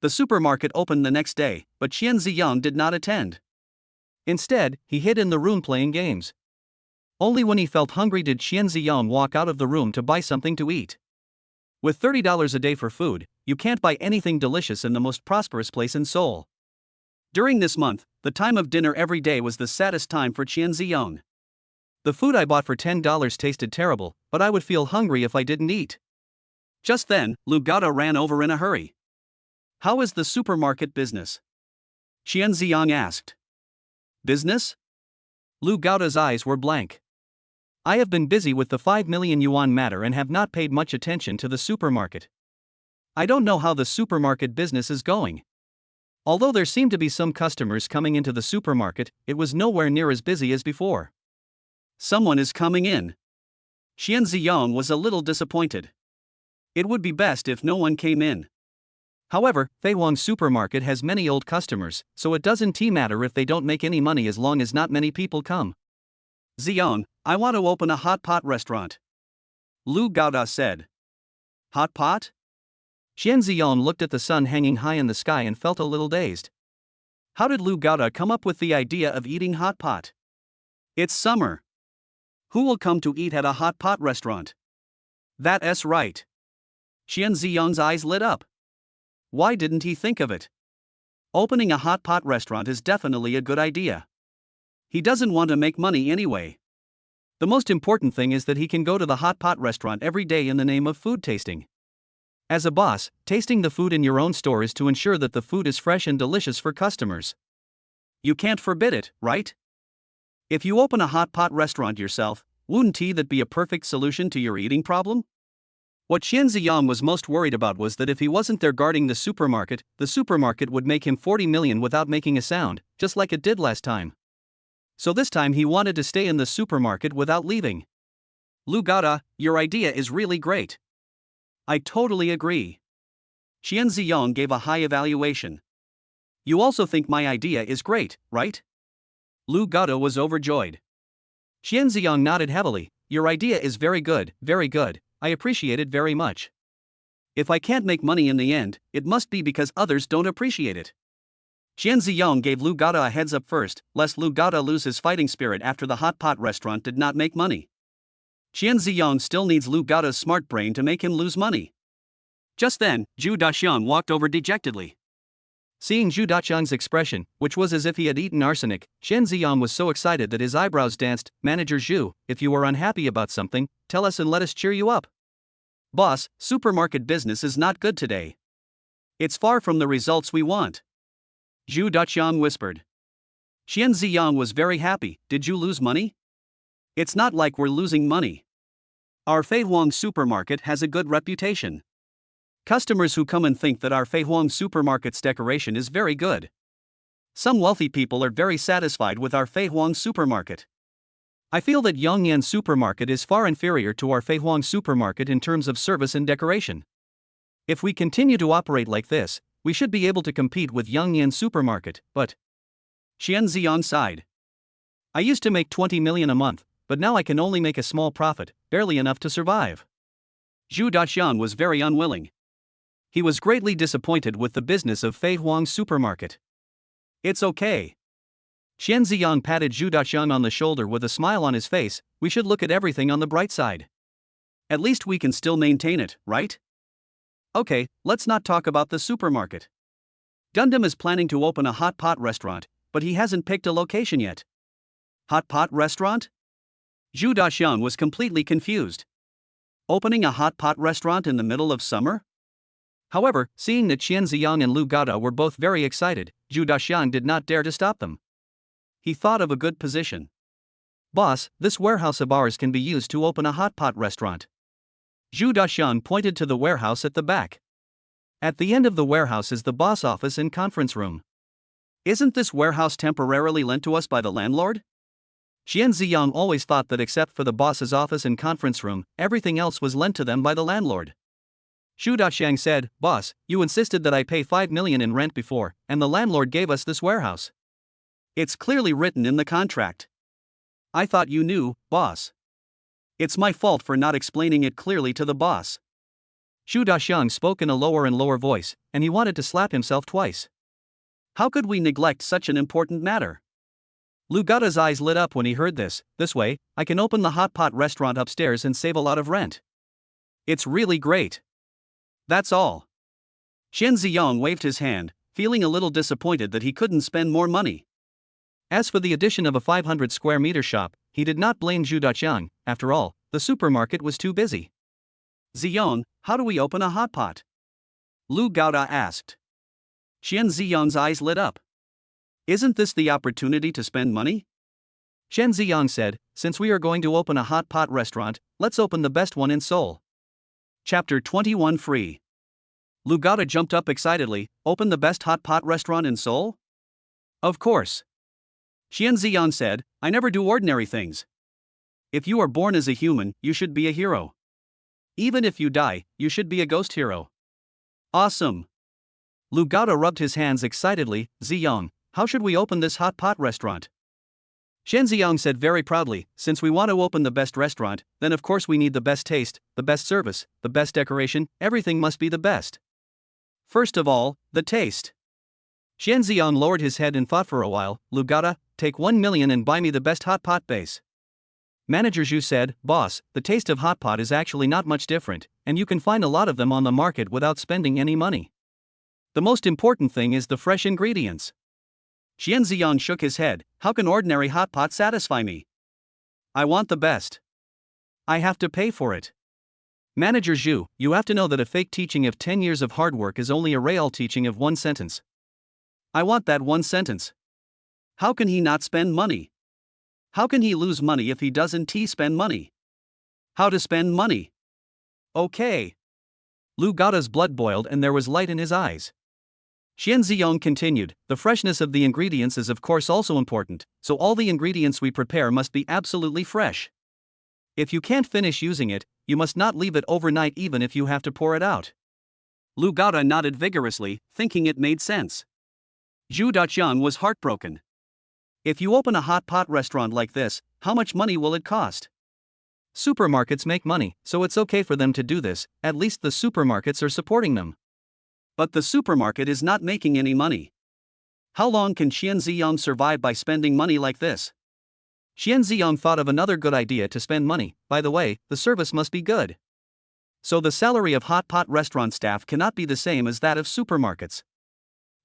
The supermarket opened the next day, but Qian Ziyong did not attend. Instead, he hid in the room playing games. Only when he felt hungry did Qian Ziyong walk out of the room to buy something to eat. With $30 a day for food, you can't buy anything delicious in the most prosperous place in Seoul. During this month, the time of dinner every day was the saddest time for Qian Ziyong. The food I bought for $10 tasted terrible, but I would feel hungry if I didn't eat. Just then, Lu Gaoda ran over in a hurry. "How is the supermarket business?" Qian Ziyong asked. "Business?" Lu Gaoda's eyes were blank. "I have been busy with the 5 million yuan matter and have not paid much attention to the supermarket. I don't know how the supermarket business is going. Although there seemed to be some customers coming into the supermarket, it was nowhere near as busy as before." "Someone is coming in." Qian Ziyong was a little disappointed. It would be best if no one came in. However, Feihuang supermarket has many old customers, so it doesn't matter if they don't make any money as long as not many people come. "Ziyong, I want to open a hot pot restaurant," Lu Gaoda said. "Hot pot?" Qian Ziyong looked at the sun hanging high in the sky and felt a little dazed. How did Lu Gaoda come up with the idea of eating hot pot? It's summer. Who will come to eat at a hot pot restaurant? That's right. Qian Ziyong's eyes lit up. Why didn't he think of it? Opening a hot pot restaurant is definitely a good idea. He doesn't want to make money anyway. The most important thing is that he can go to the hot pot restaurant every day in the name of food tasting. As a boss, tasting the food in your own store is to ensure that the food is fresh and delicious for customers. You can't forbid it, right? If you open a hot pot restaurant yourself, wouldn't that be a perfect solution to your eating problem? What Xian Ziyang was most worried about was that if he wasn't there guarding the supermarket would make him 40 million without making a sound, just like it did last time. So this time he wanted to stay in the supermarket without leaving. Lu Gada, your idea is really great. I totally agree. Xian Ziyang gave a high evaluation. You also think my idea is great, right? Lu Gada was overjoyed. Xian Ziyang nodded heavily. Your idea is very good, I appreciate it very much. If I can't make money in the end, it must be because others don't appreciate it. Xian Ziyang gave Lu Gada a heads up first, lest Lu Gada lose his fighting spirit after the hot pot restaurant did not make money. Xian Ziyang still needs Lu Gada's smart brain to make him lose money. Just then, Zhu Daxiang walked over dejectedly. Seeing Zhu Daxiang's expression, which was as if he had eaten arsenic, Xian Ziyang was so excited that his eyebrows danced. Manager Zhu, if you are unhappy about something, tell us and let us cheer you up. Boss, supermarket business is not good today. It's far from the results we want. Zhu Daxiang whispered. Xian Ziyang was very happy. Did you lose money? It's not like we're losing money. Our Feihuang supermarket has a good reputation. Customers who come and think that our Feihuang supermarket's decoration is very good. Some wealthy people are very satisfied with our Feihuang supermarket. I feel that Yongyan supermarket is far inferior to our Feihuang supermarket in terms of service and decoration. If we continue to operate like this, we should be able to compete with Yongyan supermarket, but... Xian Ziyang sighed. I used to make 20 million a month, but now I can only make a small profit, barely enough to survive. Zhu Daxiang was very unwilling. He was greatly disappointed with the business of Feihuang supermarket. It's okay. Xian Ziyang patted Zhu Daxiang on the shoulder with a smile on his face. We should look at everything on the bright side. At least we can still maintain it, right? Okay, let's not talk about the supermarket. Gundam is planning to open a hot pot restaurant, but he hasn't picked a location yet. Hot pot restaurant? Zhu Daxiang was completely confused. Opening a hot pot restaurant in the middle of summer? However, seeing that Xian Ziyang and Lu Gada were both very excited, Zhu Daxiang did not dare to stop them. He thought of a good position. Boss, this warehouse of ours can be used to open a hot pot restaurant. Zhu Daxiang pointed to the warehouse at the back. At the end of the warehouse is the boss office and conference room. Isn't this warehouse temporarily lent to us by the landlord? Xian Ziyang always thought that except for the boss's office and conference room, everything else was lent to them by the landlord. Zhu Daxiang said, Boss, you insisted that I pay 5 million in rent before, and the landlord gave us this warehouse. It's clearly written in the contract. I thought you knew, boss. It's my fault for not explaining it clearly to the boss. Zhu Daxiang spoke in a lower and lower voice, and he wanted to slap himself twice. How could we neglect such an important matter? Lu Gada's eyes lit up when he heard this. This way, I can open the hot pot restaurant upstairs and save a lot of rent. It's really great. That's all. Xian Ziyang waved his hand, feeling a little disappointed that he couldn't spend more money. As for the addition of a 500 square meter shop, he did not blame Zhu Daxiang. After all, the supermarket was too busy. Ziyang, how do we open a hot pot? Lu Gada asked. Xian Ziyang's eyes lit up. Isn't this the opportunity to spend money? Xian Ziyang said, since we are going to open a hot pot restaurant, let's open the best one in Seoul. Chapter 21 Free. Lu Gada jumped up excitedly. Open the best hot pot restaurant in Seoul? Of course. Xian Ziyang said, I never do ordinary things. If you are born as a human, you should be a hero. Even if you die, you should be a ghost hero. Awesome. Lu Gada rubbed his hands excitedly. Ziyang, how should we open this hot pot restaurant? Xian Ziyang said very proudly, since we want to open the best restaurant, then of course we need the best taste, the best service, the best decoration, everything must be the best. First of all, the taste. Xian Ziyang lowered his head and thought for a while. Lu Gada, take 1 million and buy me the best hot pot base. Manager Zhu said, Boss, the taste of hot pot is actually not much different, and you can find a lot of them on the market without spending any money. The most important thing is the fresh ingredients. Xianziyang shook his head. How can ordinary hot pot satisfy me? I want the best. I have to pay for it. Manager Zhu, you have to know that a fake teaching of 10 years of hard work is only a real teaching of one sentence. I want that one sentence. How can he not spend money? How can he lose money if he doesn't spend money? How to spend money? Okay. Lu Gaoda's blood boiled and there was light in his eyes. Xianziyong continued, the freshness of the ingredients is of course also important, so all the ingredients we prepare must be absolutely fresh. If you can't finish using it, you must not leave it overnight even if you have to pour it out. Lu Gaoda nodded vigorously, thinking it made sense. Zhu Daqian was heartbroken. If you open a hot pot restaurant like this, how much money will it cost? Supermarkets make money, so it's okay for them to do this, at least the supermarkets are supporting them. But the supermarket is not making any money. How long can Xianziyang survive by spending money like this? Xianziyang thought of another good idea to spend money. By the way, the service must be good. So the salary of hot pot restaurant staff cannot be the same as that of supermarkets.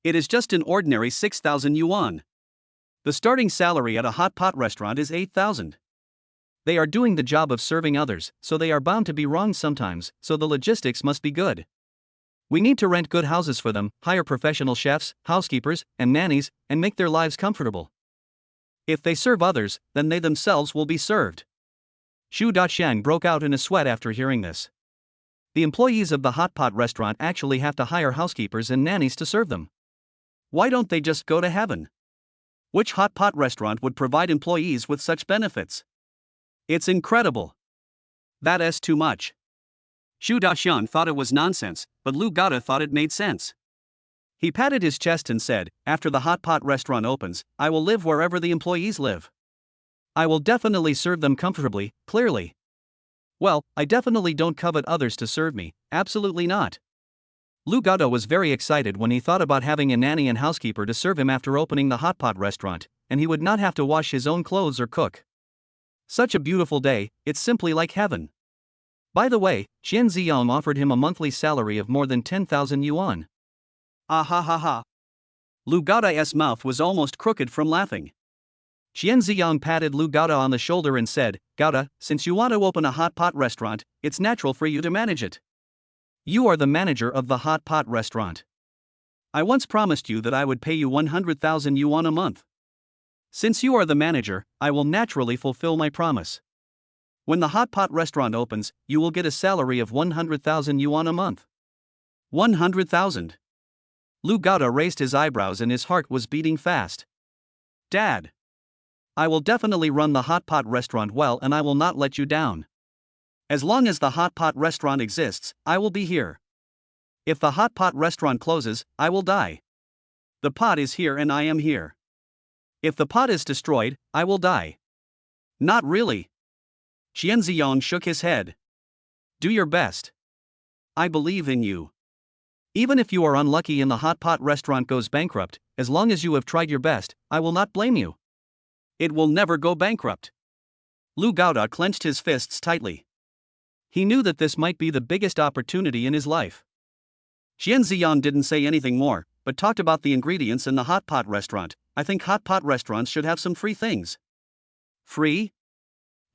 It is just an ordinary 6,000 yuan. The starting salary at a hot pot restaurant is 8,000. They are doing the job of serving others, so they are bound to be wrong sometimes, so the logistics must be good. We need to rent good houses for them, hire professional chefs, housekeepers, and nannies, and make their lives comfortable. If they serve others, then they themselves will be served. Xu Daqian broke out in a sweat after hearing this. The employees of the hot pot restaurant actually have to hire housekeepers and nannies to serve them. Why don't they just go to heaven? Which hot pot restaurant would provide employees with such benefits? It's incredible. That is too much. Xu Daqian thought it was nonsense, but Lu Gaoda thought it made sense. He patted his chest and said, after the hot pot restaurant opens, I will live wherever the employees live. I will definitely serve them comfortably, clearly. Well, I definitely don't covet others to serve me, absolutely not. Lu Gaoda was very excited when he thought about having a nanny and housekeeper to serve him after opening the hot pot restaurant, and he would not have to wash his own clothes or cook. Such a beautiful day, it's simply like heaven. By the way, Xianziyang offered him a monthly salary of more than 10,000 yuan. Ah ha ha ha. Lu Gaoda's mouth was almost crooked from laughing. Xianziyang patted Lu Gaoda on the shoulder and said, Gaoda, since you want to open a hot pot restaurant, it's natural for you to manage it. You are the manager of the hot pot restaurant. I once promised you that I would pay you 100,000 yuan a month. Since you are the manager, I will naturally fulfill my promise. When the hot pot restaurant opens, you will get a salary of 100,000 yuan a month. 100,000. Lu Gaoda raised his eyebrows and his heart was beating fast. Dad. I will definitely run the hot pot restaurant well and I will not let you down. As long as the hot pot restaurant exists, I will be here. If the hot pot restaurant closes, I will die. The pot is here and I am here. If the pot is destroyed, I will die. Not really. Xianziyang shook his head. Do your best. I believe in you. Even if you are unlucky and the hot pot restaurant goes bankrupt, as long as you have tried your best, I will not blame you. It will never go bankrupt. Lu Gaoda clenched his fists tightly. He knew that this might be the biggest opportunity in his life. Xianziyang didn't say anything more, but talked about the ingredients in the hot pot restaurant. I think hot pot restaurants should have some free things. Free?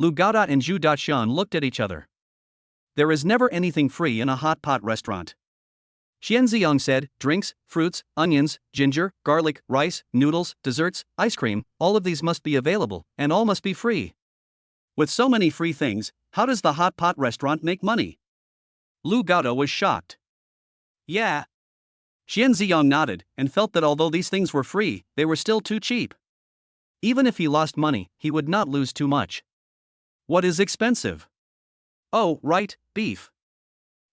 Lu Gaoda and Zhu Daqian looked at each other. There is never anything free in a hot pot restaurant. Xianziyang said, drinks, fruits, onions, ginger, garlic, rice, noodles, desserts, ice cream, all of these must be available, and all must be free. With so many free things, how does the hot pot restaurant make money? Lu Gaoda was shocked. Yeah. Xianziyang nodded, and felt that although these things were free, they were still too cheap. Even if he lost money, he would not lose too much. What is expensive? Oh, right, beef.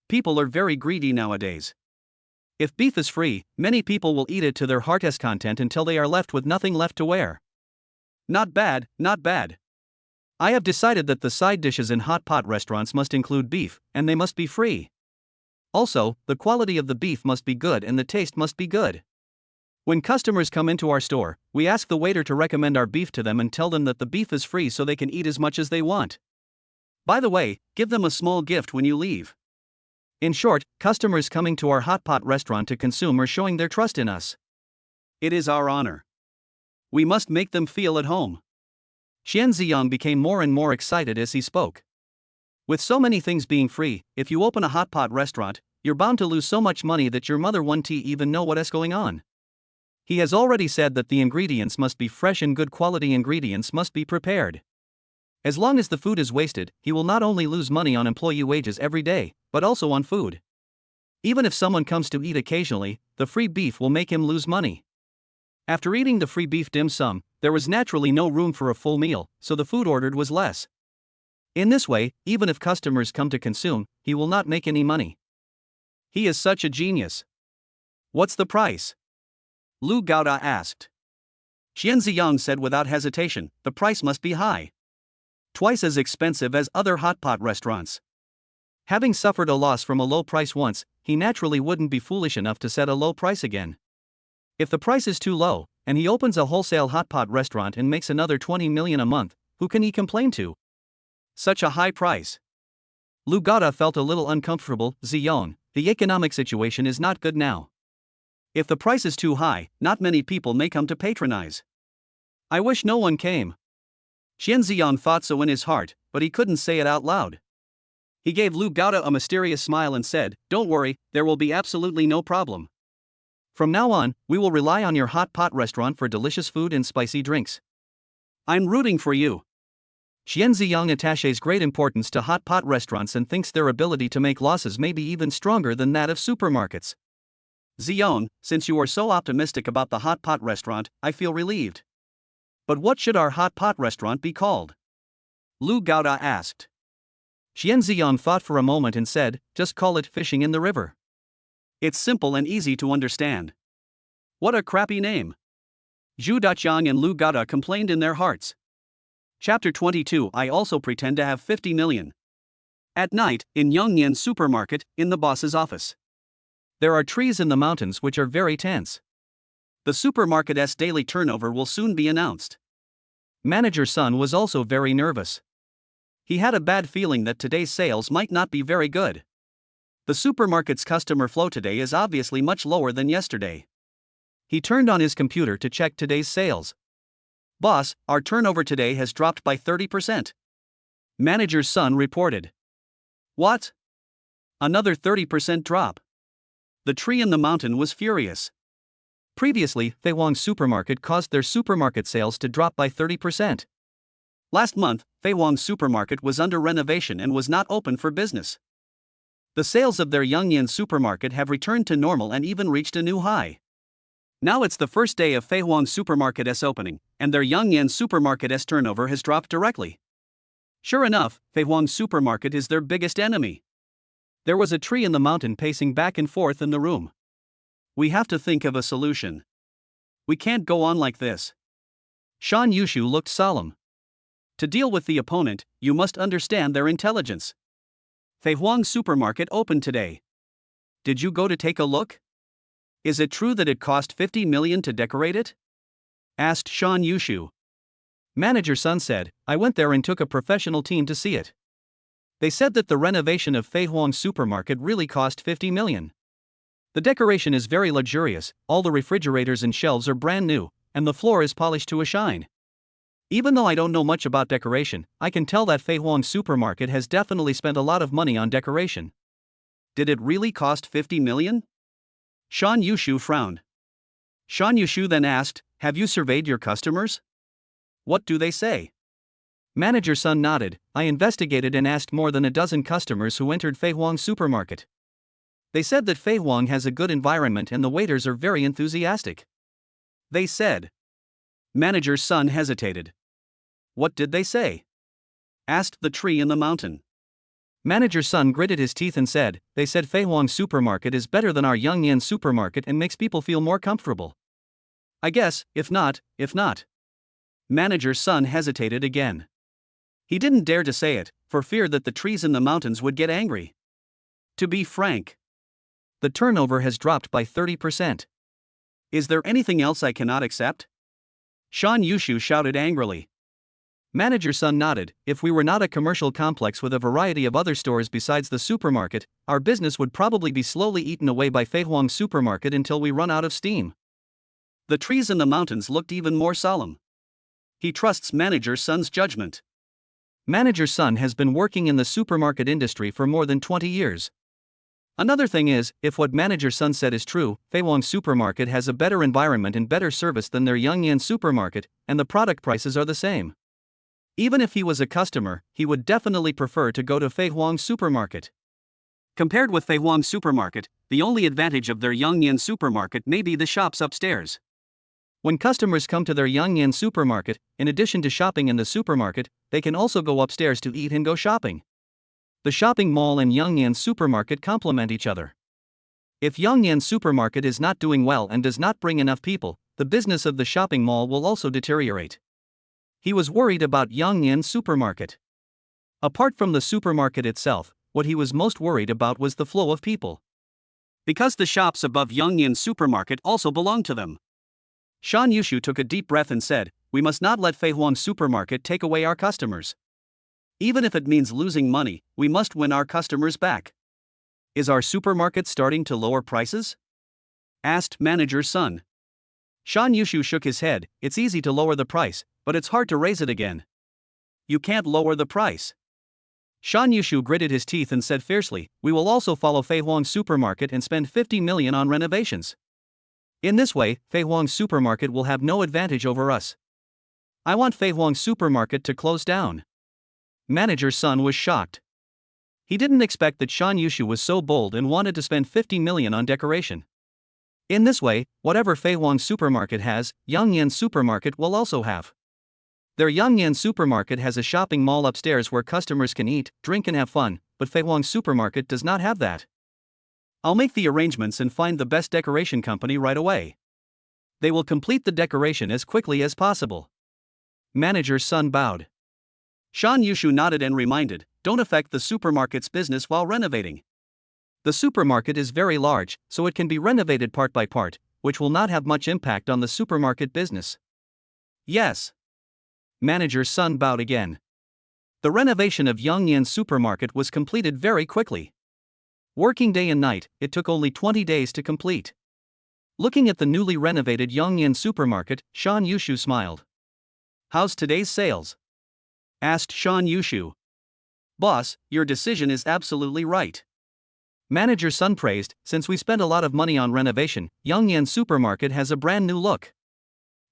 People are very greedy nowadays. If beef is free, many people will eat it to their heart's content until they are left with nothing left to wear. Not bad, not bad. I have decided that the side dishes in hot pot restaurants must include beef, and they must be free. Also, the quality of the beef must be good and the taste must be good. When customers come into our store, we ask the waiter to recommend our beef to them and tell them that the beef is free so they can eat as much as they want. By the way, give them a small gift when you leave. In short, customers coming to our hot pot restaurant to consume are showing their trust in us. It is our honor. We must make them feel at home. Xian Ziyang became more and more excited as he spoke. With so many things being free, if you open a hot pot restaurant, you're bound to lose so much money that your mother won't even know what is going on. He has already said that the ingredients must be fresh and good quality ingredients must be prepared. As long as the food is wasted, he will not only lose money on employee wages every day, but also on food. Even if someone comes to eat occasionally, the free beef will make him lose money. After eating the free beef dim sum, there was naturally no room for a full meal, so the food ordered was less. In this way, even if customers come to consume, he will not make any money. He is such a genius. What's the price? Lu Gaoda asked. Xian Ziyang said without hesitation, the price must be high. Twice as expensive as other hot pot restaurants. Having suffered a loss from a low price once, he naturally wouldn't be foolish enough to set a low price again. If the price is too low, and he opens a wholesale hot pot restaurant and makes another 20 million a month, who can he complain to? Such a high price. Lu Gaoda felt a little uncomfortable. Ziyong, the economic situation is not good now. If the price is too high, not many people may come to patronize. I wish no one came. Xian Ziyang thought so in his heart, but he couldn't say it out loud. He gave Lu Gaoda a mysterious smile and said, "Don't worry, there will be absolutely no problem. From now on, we will rely on your hot pot restaurant for delicious food and spicy drinks. I'm rooting for you." Xian Ziyang attaches great importance to hot pot restaurants and thinks their ability to make losses may be even stronger than that of supermarkets. Ziyang, since you are so optimistic about the hot pot restaurant, I feel relieved. But what should our hot pot restaurant be called? Lu Gaoda asked. Xian Ziyang thought for a moment and said, just call it Fishing in the River. It's simple and easy to understand. What a crappy name. Zhu Daqiang and Lu Gaoda complained in their hearts. Chapter 22. I also pretend to have 50 million. At night, in Yongnian supermarket, in the boss's office. There are trees in the mountains which are very tense. The supermarket's daily turnover will soon be announced. Manager Sun was also very nervous. He had a bad feeling that today's sales might not be very good. The supermarket's customer flow today is obviously much lower than yesterday. He turned on his computer to check today's sales. Boss, our turnover today has dropped by 30%. Manager Sun reported. What? Another 30% drop. The tree in the mountain was furious. Previously, Fei Wang's supermarket caused their supermarket sales to drop by 30%. Last month, Fei Wang's supermarket was under renovation and was not open for business. The sales of their Yongnian supermarket have returned to normal and even reached a new high. Now it's the first day of Fei Wang's supermarket's opening, and their Yongnian supermarket's turnover has dropped directly. Sure enough, Fei Wang's supermarket is their biggest enemy. There was a tree in the mountain pacing back and forth in the room. We have to think of a solution. We can't go on like this. Shan Yushu looked solemn. To deal with the opponent, you must understand their intelligence. Fei Wang's supermarket opened today. Did you go to take a look? Is it true that it cost 50 million to decorate it? Asked Shan Yushu. Manager Sun said, I went there and took a professional team to see it. They said that the renovation of Fei Wang's supermarket really cost 50 million. The decoration is very luxurious, all the refrigerators and shelves are brand new, and the floor is polished to a shine. Even though I don't know much about decoration, I can tell that Fei Wang's supermarket has definitely spent a lot of money on decoration. Did it really cost 50 million? Shan Yushu frowned. Shan Yushu then asked, have you surveyed your customers? What do they say? Manager Sun nodded. I investigated and asked more than a dozen customers who entered Fei Wang's supermarket. They said that Fei Wang has a good environment and the waiters are very enthusiastic. They said. Manager Sun hesitated. What did they say? Asked the tree in the mountain. Manager Sun gritted his teeth and said, they said Fei Wang's supermarket is better than our Yongnian supermarket and makes people feel more comfortable. I guess, if not. Manager Sun hesitated again. He didn't dare to say it, for fear that the trees in the mountains would get angry. To be frank, the turnover has dropped by 30%. Is there anything else I cannot accept? Shan Yushu shouted angrily. Manager Sun nodded. If we were not a commercial complex with a variety of other stores besides the supermarket, our business would probably be slowly eaten away by Fei Huang Supermarket until we run out of steam. The trees in the mountains looked even more solemn. He trusts Manager Sun's judgment. Manager Sun has been working in the supermarket industry for more than 20 years. Another thing is, if what Manager Sun said is true, Fei Huang Supermarket has a better environment and better service than their Yangyan Supermarket, and the product prices are the same. Even if he was a customer, he would definitely prefer to go to Fei Huang Supermarket. Compared with Fei Huang Supermarket, the only advantage of their Yangyan Supermarket may be the shops upstairs. When customers come to their Yangyan Supermarket, in addition to shopping in the supermarket, they can also go upstairs to eat and go shopping. The shopping mall and Yangyan Supermarket complement each other. If Yangyan Supermarket is not doing well and does not bring enough people, the business of the shopping mall will also deteriorate. He was worried about Yangyan Supermarket. Apart from the supermarket itself, what he was most worried about was the flow of people. Because the shops above Yangyan Supermarket also belong to them. Shan Yushu took a deep breath and said, "We must not let Fei Huang Supermarket take away our customers. Even if it means losing money, we must win our customers back." "Is our supermarket starting to lower prices?" asked Manager Sun. Shan Yushu shook his head. "It's easy to lower the price, but it's hard to raise it again." "You can't lower the price." Shan Yushu gritted his teeth and said fiercely, "We will also follow Fei Huang Supermarket and spend 50 million on renovations. In this way, Fei Huang Supermarket will have no advantage over us. I want Fei Huang Supermarket to close down." Manager Sun was shocked. He didn't expect that Shan Yushu was so bold and wanted to spend 50 million on decoration. In this way, whatever Fei Huang Supermarket has, Yangyan Supermarket will also have. Their Yangyan Supermarket has a shopping mall upstairs where customers can eat, drink and have fun, but Fei Huang Supermarket does not have that. I'll make the arrangements and find the best decoration company right away. They will complete the decoration as quickly as possible. Manager Sun bowed. Shan Yushu nodded and reminded, "Don't affect the supermarket's business while renovating. The supermarket is very large, so it can be renovated part by part, which will not have much impact on the supermarket business." "Yes." Manager Sun bowed again. The renovation of Yangyan Supermarket was completed very quickly. Working day and night, it took only 20 days to complete. Looking at the newly renovated Yangyan Supermarket, Shan Yushu smiled. "How's today's sales?" asked Shan Yushu. "Boss, your decision is absolutely right." Manager Sun praised, "Since we spent a lot of money on renovation, Yangyan Supermarket has a brand new look.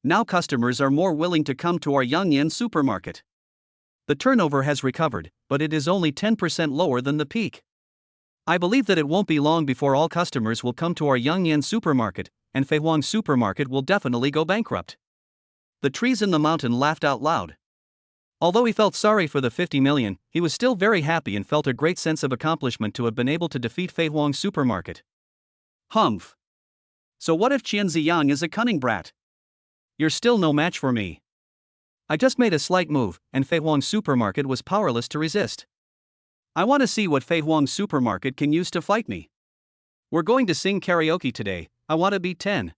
Now customers are more willing to come to our Yangyan Supermarket. The turnover has recovered, but it is only 10% lower than the peak. I believe that it won't be long before all customers will come to our Yangyan Supermarket, and Fei Huang Supermarket will definitely go bankrupt." The trees in the mountain laughed out loud. Although he felt sorry for the 50 million, he was still very happy and felt a great sense of accomplishment to have been able to defeat Fei Huang Supermarket. Humph. So what if Qian Ziyang is a cunning brat? You're still no match for me. I just made a slight move, and Fei Huang Supermarket was powerless to resist. I want to see what Fei Huang Supermarket can use to fight me. We're going to sing karaoke today. I want to beat 10.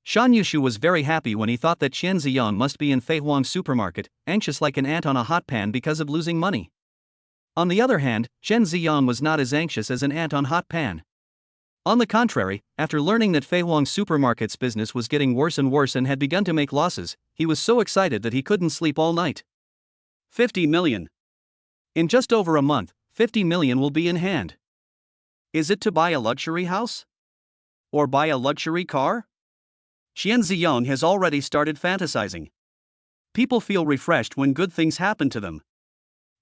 Shan Yushu was very happy when he thought that Qian Ziyang must be in Fei Huang Supermarket, anxious like an ant on a hot pan because of losing money. On the other hand, Qian Ziyang was not as anxious as an ant on hot pan. On the contrary, after learning that Fei Huang Supermarket's business was getting worse and worse and had begun to make losses, he was so excited that he couldn't sleep all night. 50 million. In just over a month, 50 million will be in hand. Is it to buy a luxury house? Or buy a luxury car? Qian Ziyang has already started fantasizing. People feel refreshed when good things happen to them.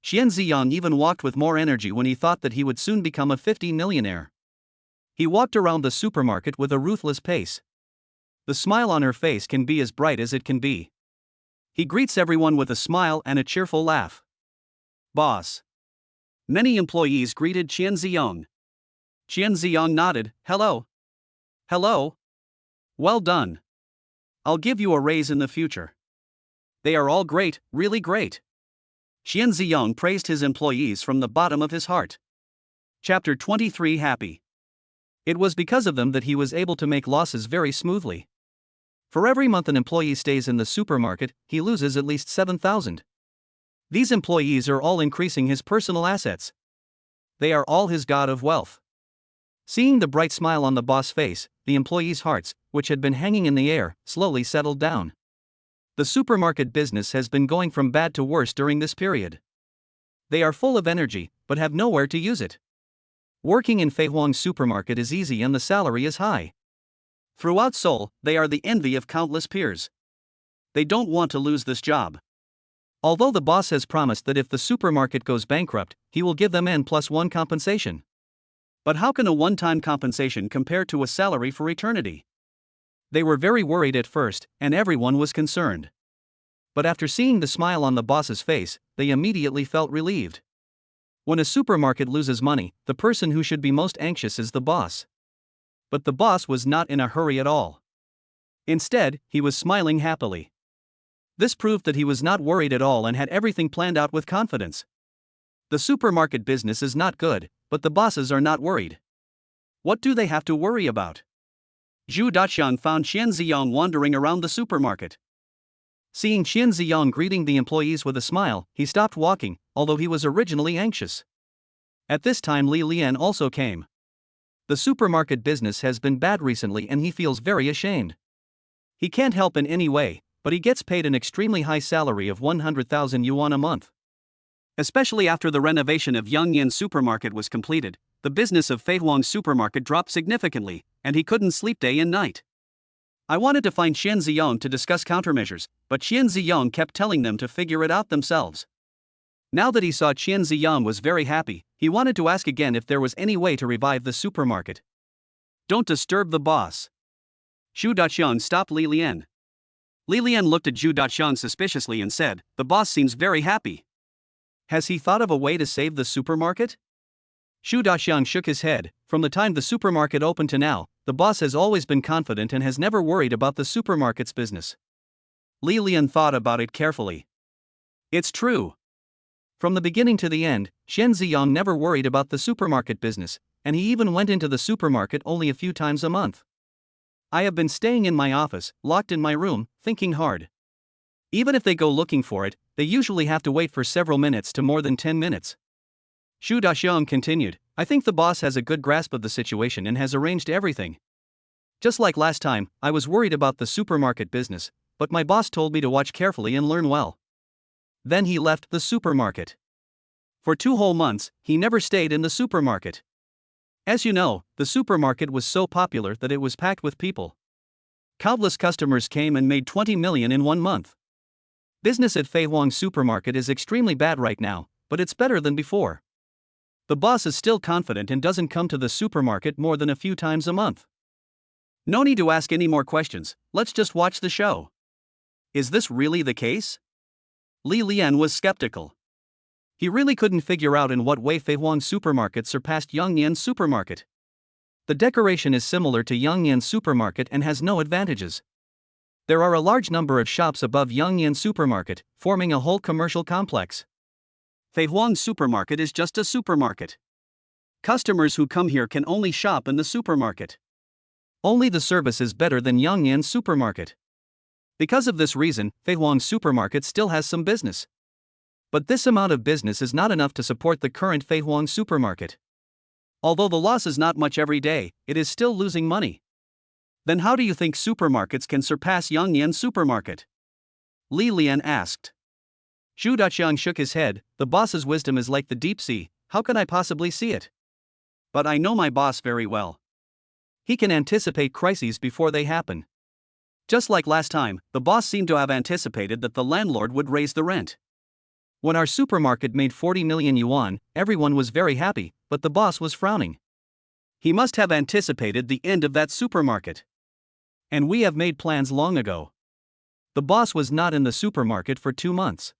Qian Ziyang even walked with more energy when he thought that he would soon become a 50 millionaire. He walked around the supermarket with a ruthless pace. The smile on her face can be as bright as it can be. He greets everyone with a smile and a cheerful laugh. Boss. Many employees greeted Qian Ziyang. Qian Ziyang nodded, "Hello. Hello. Well done. I'll give you a raise in the future. They are all great, really great." Qian Ziyang praised his employees from the bottom of his heart. Chapter 23 Happy. It was because of them that he was able to make losses very smoothly. For every month an employee stays in the supermarket, he loses at least 7,000. These employees are all increasing his personal assets. They are all his god of wealth. Seeing the bright smile on the boss' face, the employees' hearts, which had been hanging in the air, slowly settled down. The supermarket business has been going from bad to worse during this period. They are full of energy, but have nowhere to use it. Working in Fei Huang's supermarket is easy and the salary is high. Throughout Seoul, they are the envy of countless peers. They don't want to lose this job. Although the boss has promised that if the supermarket goes bankrupt, he will give them N+1 compensation. But how can a one-time compensation compare to a salary for eternity? They were very worried at first, and everyone was concerned. But after seeing the smile on the boss's face, they immediately felt relieved. When a supermarket loses money, the person who should be most anxious is the boss. But the boss was not in a hurry at all. Instead, he was smiling happily. This proved that he was not worried at all and had everything planned out with confidence. The supermarket business is not good, but the bosses are not worried. What do they have to worry about? Zhu Daqiang found Qian Ziyang wandering around the supermarket. Seeing Qian Ziyang greeting the employees with a smile, he stopped walking, although he was originally anxious. At this time Li Lian also came. The supermarket business has been bad recently and he feels very ashamed. He can't help in any way, but he gets paid an extremely high salary of 100,000 yuan a month. Especially after the renovation of Yangyan supermarket was completed, the business of Fei Huang supermarket dropped significantly, and he couldn't sleep day and night. I wanted to find Qian Ziyang to discuss countermeasures, but Qian Ziyang kept telling them to figure it out themselves. Now that he saw Qian Ziyang was very happy, he wanted to ask again if there was any way to revive the supermarket. Don't disturb the boss. Zhu Daqiang stopped Li Lian. Li Lian looked at Zhu Daqiang suspiciously and said, "The boss seems very happy. Has he thought of a way to save the supermarket?" Zhu Daqiang shook his head. From the time the supermarket opened to now, the boss has always been confident and has never worried about the supermarket's business. Li Lian thought about it carefully. It's true. From the beginning to the end, Qian Ziyang never worried about the supermarket business, and he even went into the supermarket only a few times a month. I have been staying in my office, locked in my room, thinking hard. Even if they go looking for it, they usually have to wait for several minutes to more than 10 minutes. Zhu Daqiang continued, I think the boss has a good grasp of the situation and has arranged everything. Just like last time, I was worried about the supermarket business, but my boss told me to watch carefully and learn well. Then he left the supermarket. For 2 whole months, he never stayed in the supermarket. As you know, the supermarket was so popular that it was packed with people. Countless customers came and made 20 million in 1 month. Business at Fei Huang supermarket is extremely bad right now, but it's better than before. The boss is still confident and doesn't come to the supermarket more than a few times a month. No need to ask any more questions, let's just watch the show. Is this really the case? Li Lian was skeptical. He really couldn't figure out in what way Fei Huang supermarket surpassed Yangyan supermarket. The decoration is similar to Yangyan supermarket and has no advantages. There are a large number of shops above Yangyan supermarket, forming a whole commercial complex. Fei Huang supermarket is just a supermarket. Customers who come here can only shop in the supermarket. Only the service is better than Yangyan supermarket. Because of this reason, Fei Huang supermarket still has some business. But this amount of business is not enough to support the current Fei Huang supermarket. Although the loss is not much every day, it is still losing money. Then how do you think supermarkets can surpass Yangyan supermarket? Li Lian asked. Zhu Daqiang shook his head, the boss's wisdom is like the deep sea, how can I possibly see it? But I know my boss very well. He can anticipate crises before they happen. Just like last time, the boss seemed to have anticipated that the landlord would raise the rent. When our supermarket made 40 million yuan, everyone was very happy, but the boss was frowning. He must have anticipated the end of that supermarket. And we have made plans long ago. The boss was not in the supermarket for 2 months.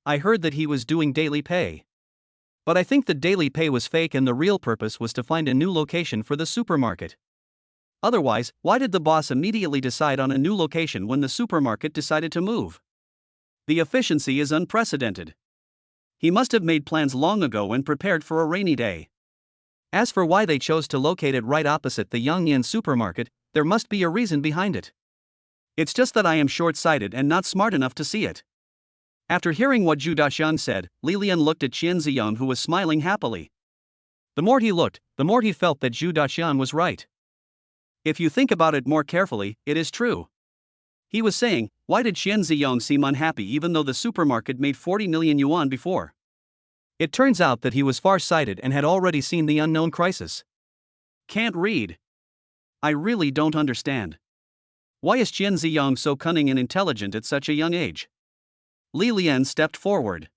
I heard that he was doing daily pay. But I think the daily pay was fake and the real purpose was to find a new location for the supermarket. Otherwise, why did the boss immediately decide on a new location when the supermarket decided to move? The efficiency is unprecedented. He must have made plans long ago and prepared for a rainy day. As for why they chose to locate it right opposite the Yangyan supermarket, there must be a reason behind it. It's just that I am short-sighted and not smart enough to see it. After hearing what Zhu Daxian said, Li Lian looked at Qian Ziyang, who was smiling happily. The more he looked, the more he felt that Zhu Daxian was right. If you think about it more carefully, it is true. He was saying, why did Qian Ziyang seem unhappy even though the supermarket made 40 million yuan before? It turns out that he was far-sighted and had already seen the unknown crisis. Can't read. I really don't understand. Why is Qian Ziyang so cunning and intelligent at such a young age? Li Lian stepped forward.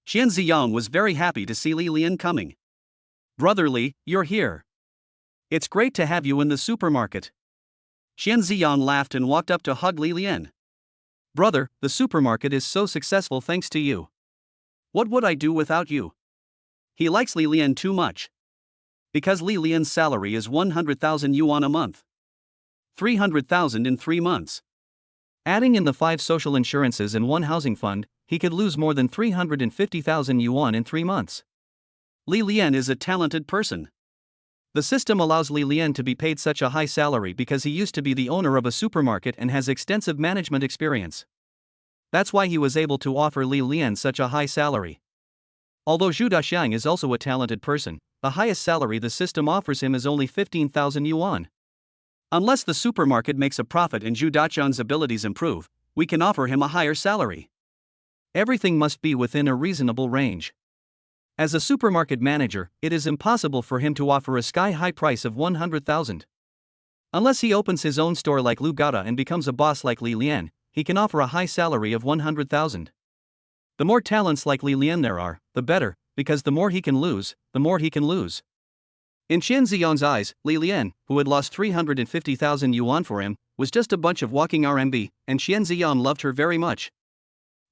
Qian Ziyang was very happy to see Li Lian coming. Brother Li, you're here. It's great to have you in the supermarket. Qian Ziyang laughed and walked up to hug Li Lian. Brother, the supermarket is so successful thanks to you. What would I do without you? He likes Li Lian too much. Because Li Lian's salary is 100,000 yuan a month. 300,000 in 3 months. Adding in the 5 social insurances and 1 housing fund, he could lose more than 350,000 yuan in 3 months. Li Lian is a talented person. The system allows Li Lian to be paid such a high salary because he used to be the owner of a supermarket and has extensive management experience. That's why he was able to offer Li Lian such a high salary. Although Zhu Daxiang is also a talented person, the highest salary the system offers him is only 15,000 yuan. Unless the supermarket makes a profit and Zhu Daxiang's abilities improve, we can offer him a higher salary. Everything must be within a reasonable range. As a supermarket manager, it is impossible for him to offer a sky-high price of 100,000. Unless he opens his own store like Lu Gada and becomes a boss like Li Lian, he can offer a high salary of 100,000. The more talents like Li Lian there are, the better, because the more he can lose, the more he can lose. In Qian Ziyang's eyes, Li Lian, who had lost 350,000 yuan for him, was just a bunch of walking RMB, and Qian Ziyang loved her very much.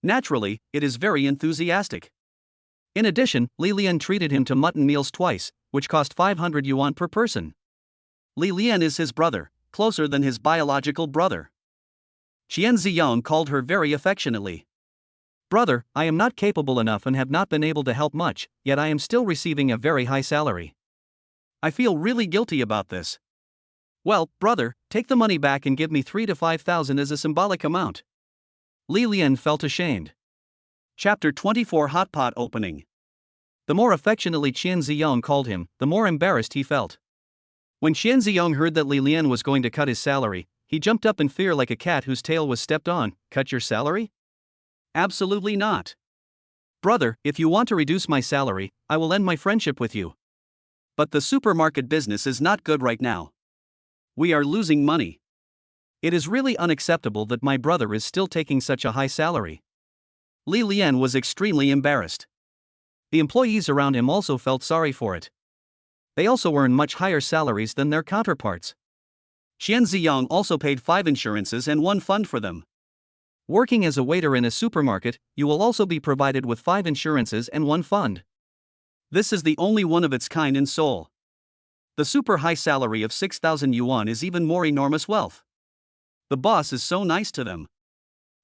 Naturally, it is very enthusiastic. In addition, Li Lian treated him to mutton meals twice, which cost 500 yuan per person. Li Lian is his brother, closer than his biological brother. Qian Ziyang called her very affectionately. Brother, I am not capable enough and have not been able to help much, yet I am still receiving a very high salary. I feel really guilty about this. Well, brother, take the money back and give me 3 to 5,000 as a symbolic amount. Li Lian felt ashamed. Chapter 24 Hot Pot Opening. The more affectionately Qian Ziyang called him, the more embarrassed he felt. When Qian Ziyang heard that Li Lian was going to cut his salary, he jumped up in fear like a cat whose tail was stepped on. Cut your salary? Absolutely not. Brother, if you want to reduce my salary, I will end my friendship with you. But the supermarket business is not good right now. We are losing money. It is really unacceptable that my brother is still taking such a high salary. Li Lian was extremely embarrassed. The employees around him also felt sorry for it. They also earn much higher salaries than their counterparts. Qian Ziyang also paid 5 insurances and 1 fund for them. Working as a waiter in a supermarket, you will also be provided with 5 insurances and 1 fund. This is the only one of its kind in Seoul. The super high salary of 6,000 yuan is even more enormous wealth. The boss is so nice to them.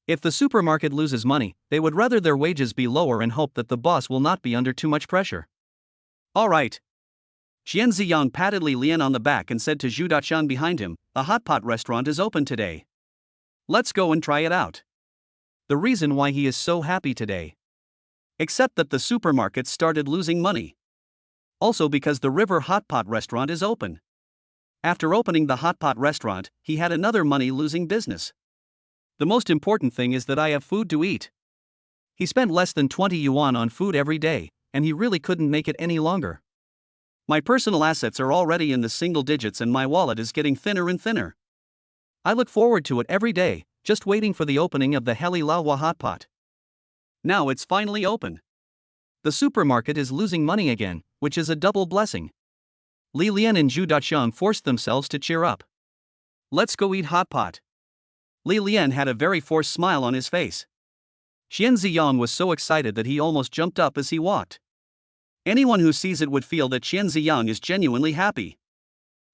If the supermarket loses money, they would rather their wages be lower and hope that the boss will not be under too much pressure. All right. Qian Ziyang patted Li Lian on the back and said to Zhu Daxiang behind him, a hot pot restaurant is open today. Let's go and try it out. The reason why he is so happy today. Except that the supermarket started losing money. Also because the River Hot Pot restaurant is open. After opening the hot pot restaurant, he had another money-losing business. The most important thing is that I have food to eat. He spent less than 20 yuan on food every day, and he really couldn't make it any longer. My personal assets are already in the single digits and my wallet is getting thinner and thinner. I look forward to it every day, just waiting for the opening of the Heli Laohua hot pot. Now it's finally open. The supermarket is losing money again, which is a double blessing. Li Lian and Zhu Daxiang forced themselves to cheer up. Let's go eat hot pot. Li Lian had a very forced smile on his face. Qian Ziyang was so excited that he almost jumped up as he walked. Anyone who sees it would feel that Qian Ziyang is genuinely happy.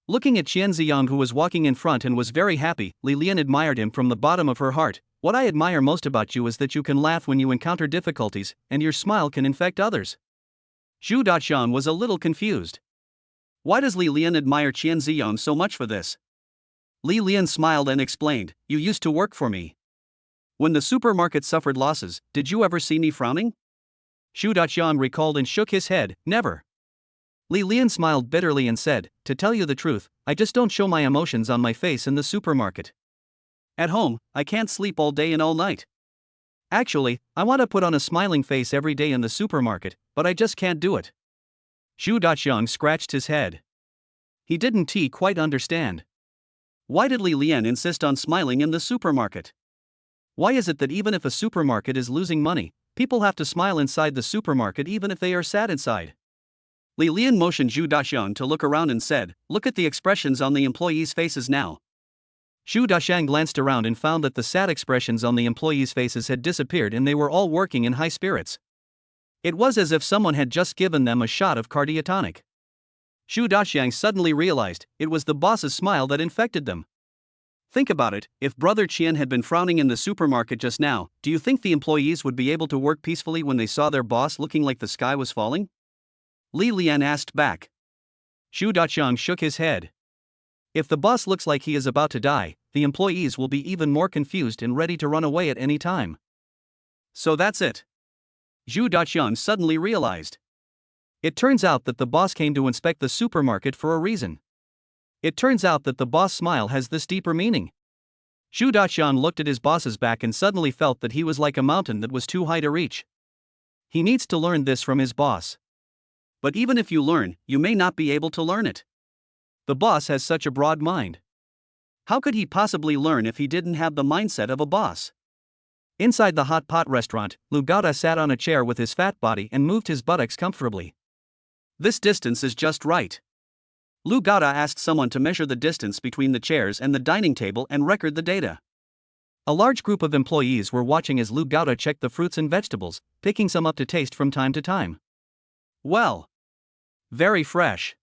Looking at Qian Ziyang, who was walking in front and was very happy, Li Lian admired him from the bottom of her heart. What I admire most about you is that you can laugh when you encounter difficulties, and your smile can infect others. Zhu Daxiang was a little confused. Why does Li Lian admire Qian Ziyang so much for this? Li Lian smiled and explained, you used to work for me. When the supermarket suffered losses, did you ever see me frowning? Xu Daqiang recalled and shook his head, never. Li Lian smiled bitterly and said, to tell you the truth, I just don't show my emotions on my face in the supermarket. At home, I can't sleep all day and all night. Actually, I want to put on a smiling face every day in the supermarket, but I just can't do it. Xu Daqiang scratched his head. He didn't quite understand. Why did Li Lian insist on smiling in the supermarket? Why is it that even if a supermarket is losing money, people have to smile inside the supermarket even if they are sad inside? Li Lian motioned Xu Daqiang to look around and said, look at the expressions on the employees' faces now. Xu Daqiang glanced around and found that the sad expressions on the employees' faces had disappeared and they were all working in high spirits. It was as if someone had just given them a shot of cardiotonic. Xu Daqiang suddenly realized it was the boss's smile that infected them. Think about it, if Brother Qian had been frowning in the supermarket just now, do you think the employees would be able to work peacefully when they saw their boss looking like the sky was falling? Li Lian asked back. Xu Daqiang shook his head. If the boss looks like he is about to die, the employees will be even more confused and ready to run away at any time. So that's it. Xu Daqiang suddenly realized. It turns out that the boss came to inspect the supermarket for a reason. It turns out that the boss smile has this deeper meaning. Xu Daqiang looked at his boss's back and suddenly felt that he was like a mountain that was too high to reach. He needs to learn this from his boss. But even if you learn, you may not be able to learn it. The boss has such a broad mind. How could he possibly learn if he didn't have the mindset of a boss? Inside the hot pot restaurant, Lu Gaota sat on a chair with his fat body and moved his buttocks comfortably. This distance is just right. Lu Gaota asked someone to measure the distance between the chairs and the dining table and record the data. A large group of employees were watching as Lu Gaota checked the fruits and vegetables, picking some up to taste from time to time. Well, very fresh.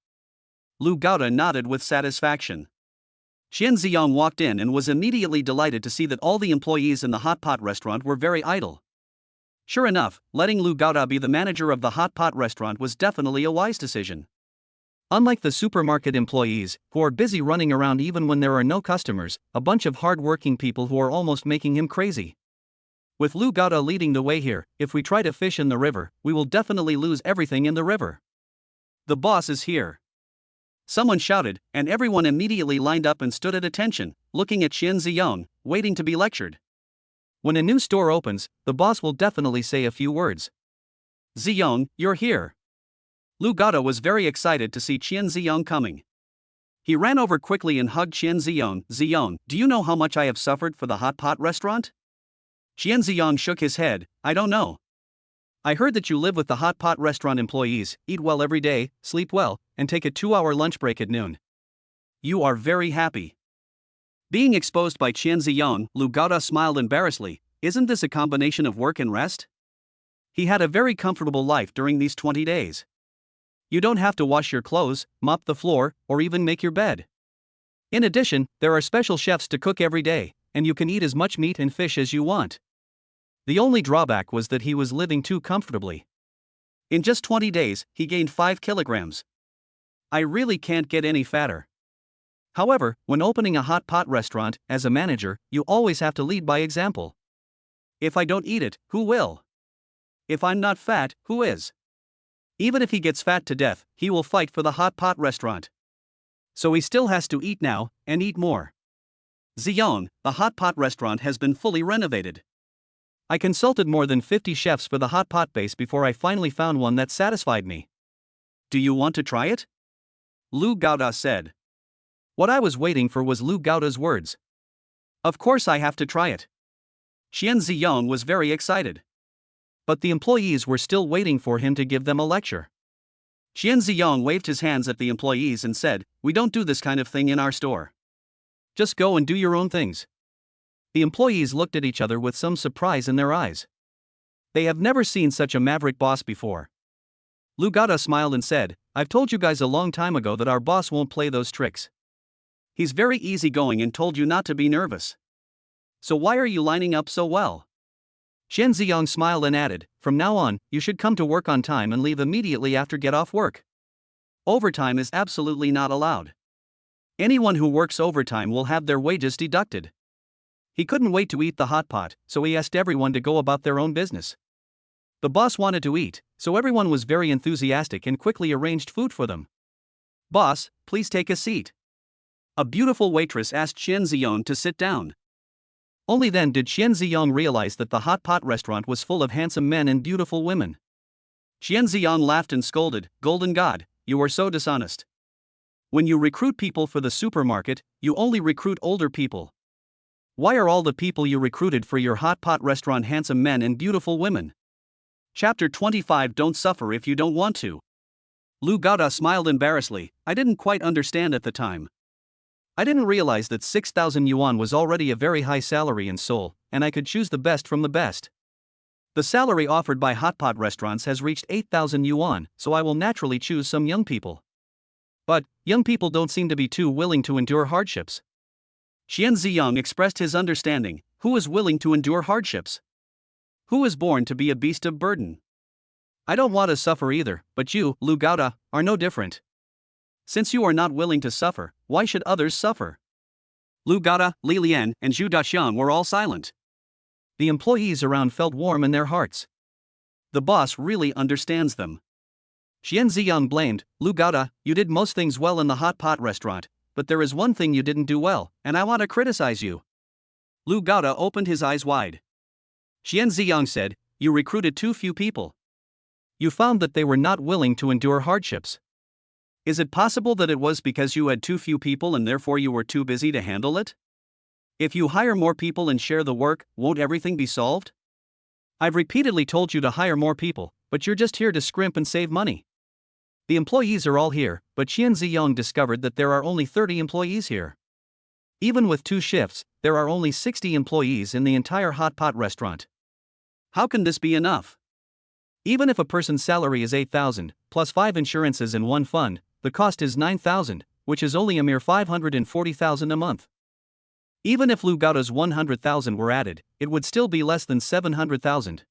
Lu Gaota nodded with satisfaction. Qian Ziyong walked in and was immediately delighted to see that all the employees in the hot pot restaurant were very idle. Sure enough, letting Lu Gaota be the manager of the hot pot restaurant was definitely a wise decision. Unlike the supermarket employees, who are busy running around even when there are no customers, a bunch of hard-working people who are almost making him crazy. With Lu Gaota leading the way here, if we try to fish in the river, we will definitely lose everything in the river. The boss is here. Someone shouted, and everyone immediately lined up and stood at attention, looking at Qian Ziyong, waiting to be lectured. When a new store opens, the boss will definitely say a few words. Ziyong, you're here. Lu Gaota was very excited to see Qian Ziyong coming. He ran over quickly and hugged Qian Ziyong. Ziyong, do you know how much I have suffered for the hot pot restaurant? Qian Ziyong shook his head, I don't know. I heard that you live with the hot pot restaurant employees, eat well every day, sleep well, and take a 2-hour lunch break at noon. You are very happy. Being exposed by Qian Ziyong, Lu Gaota smiled embarrassedly. Isn't this a combination of work and rest? He had a very comfortable life during these 20 days. You don't have to wash your clothes, mop the floor, or even make your bed. In addition, there are special chefs to cook every day, and you can eat as much meat and fish as you want. The only drawback was that he was living too comfortably. In just 20 days, he gained 5 kilograms. I really can't get any fatter. However, when opening a hot pot restaurant, as a manager, you always have to lead by example. If I don't eat it, who will? If I'm not fat, who is? Even if he gets fat to death, he will fight for the hot pot restaurant. So he still has to eat now, and eat more. Ziyong, the hot pot restaurant has been fully renovated. I consulted more than 50 chefs for the hot pot base before I finally found one that satisfied me. Do you want to try it? Lu Gaota said. What I was waiting for was Lu Gaota's words. Of course I have to try it. Qian Ziyong was very excited. But the employees were still waiting for him to give them a lecture. Qian Ziyong waved his hands at the employees and said, we don't do this kind of thing in our store. Just go and do your own things. The employees looked at each other with some surprise in their eyes. They have never seen such a maverick boss before. Lu Gaota smiled and said, I've told you guys a long time ago that our boss won't play those tricks. He's very easygoing and told you not to be nervous. So why are you lining up so well? Qian Ziyong smiled and added, from now on, you should come to work on time and leave immediately after get off work. Overtime is absolutely not allowed. Anyone who works overtime will have their wages deducted. He couldn't wait to eat the hot pot, so he asked everyone to go about their own business. The boss wanted to eat, so everyone was very enthusiastic and quickly arranged food for them. "Boss, please take a seat." A beautiful waitress asked Qian Ziyong to sit down. Only then did Qian Ziyong realize that the hot pot restaurant was full of handsome men and beautiful women. Qian Ziyong laughed and scolded, "Golden God, you are so dishonest. When you recruit people for the supermarket, you only recruit older people. Why are all the people you recruited for your hot pot restaurant handsome men and beautiful women?" Chapter 25. Don't suffer if you don't want to. Lu Gaoda smiled embarrassedly. "I didn't quite understand at the time. I didn't realize that 6,000 yuan was already a very high salary in Seoul, and I could choose the best from the best. The salary offered by hot pot restaurants has reached 8,000 yuan, so I will naturally choose some young people. But young people don't seem to be too willing to endure hardships." Qian Ziyong expressed his understanding. Who is willing to endure hardships? Who is born to be a beast of burden? I don't want to suffer either, but you, Lu Gaoda, are no different. Since you are not willing to suffer, why should others suffer? Lu Gaoda, Li Lian, and Zhu Daxiang were all silent. The employees around felt warm in their hearts. The boss really understands them. Qian Ziyong blamed, "Lu Gaoda, you did most things well in the hot pot restaurant, but there is one thing you didn't do well, and I want to criticize you." Lu Gaoda opened his eyes wide. Qian Ziyong said, "You recruited too few people. You found that they were not willing to endure hardships. Is it possible that it was because you had too few people and therefore you were too busy to handle it? If you hire more people and share the work, won't everything be solved? I've repeatedly told you to hire more people, but you're just here to scrimp and save money." The employees are all here, but Qian Ziyong discovered that there are only 30 employees here. Even with 2 shifts, there are only 60 employees in the entire hot pot restaurant. How can this be enough? Even if a person's salary is 8,000, plus 5 insurances in one fund, the cost is 9,000, which is only a mere 540,000 a month. Even if Lu Gaoda's 100,000 were added, it would still be less than 700,000.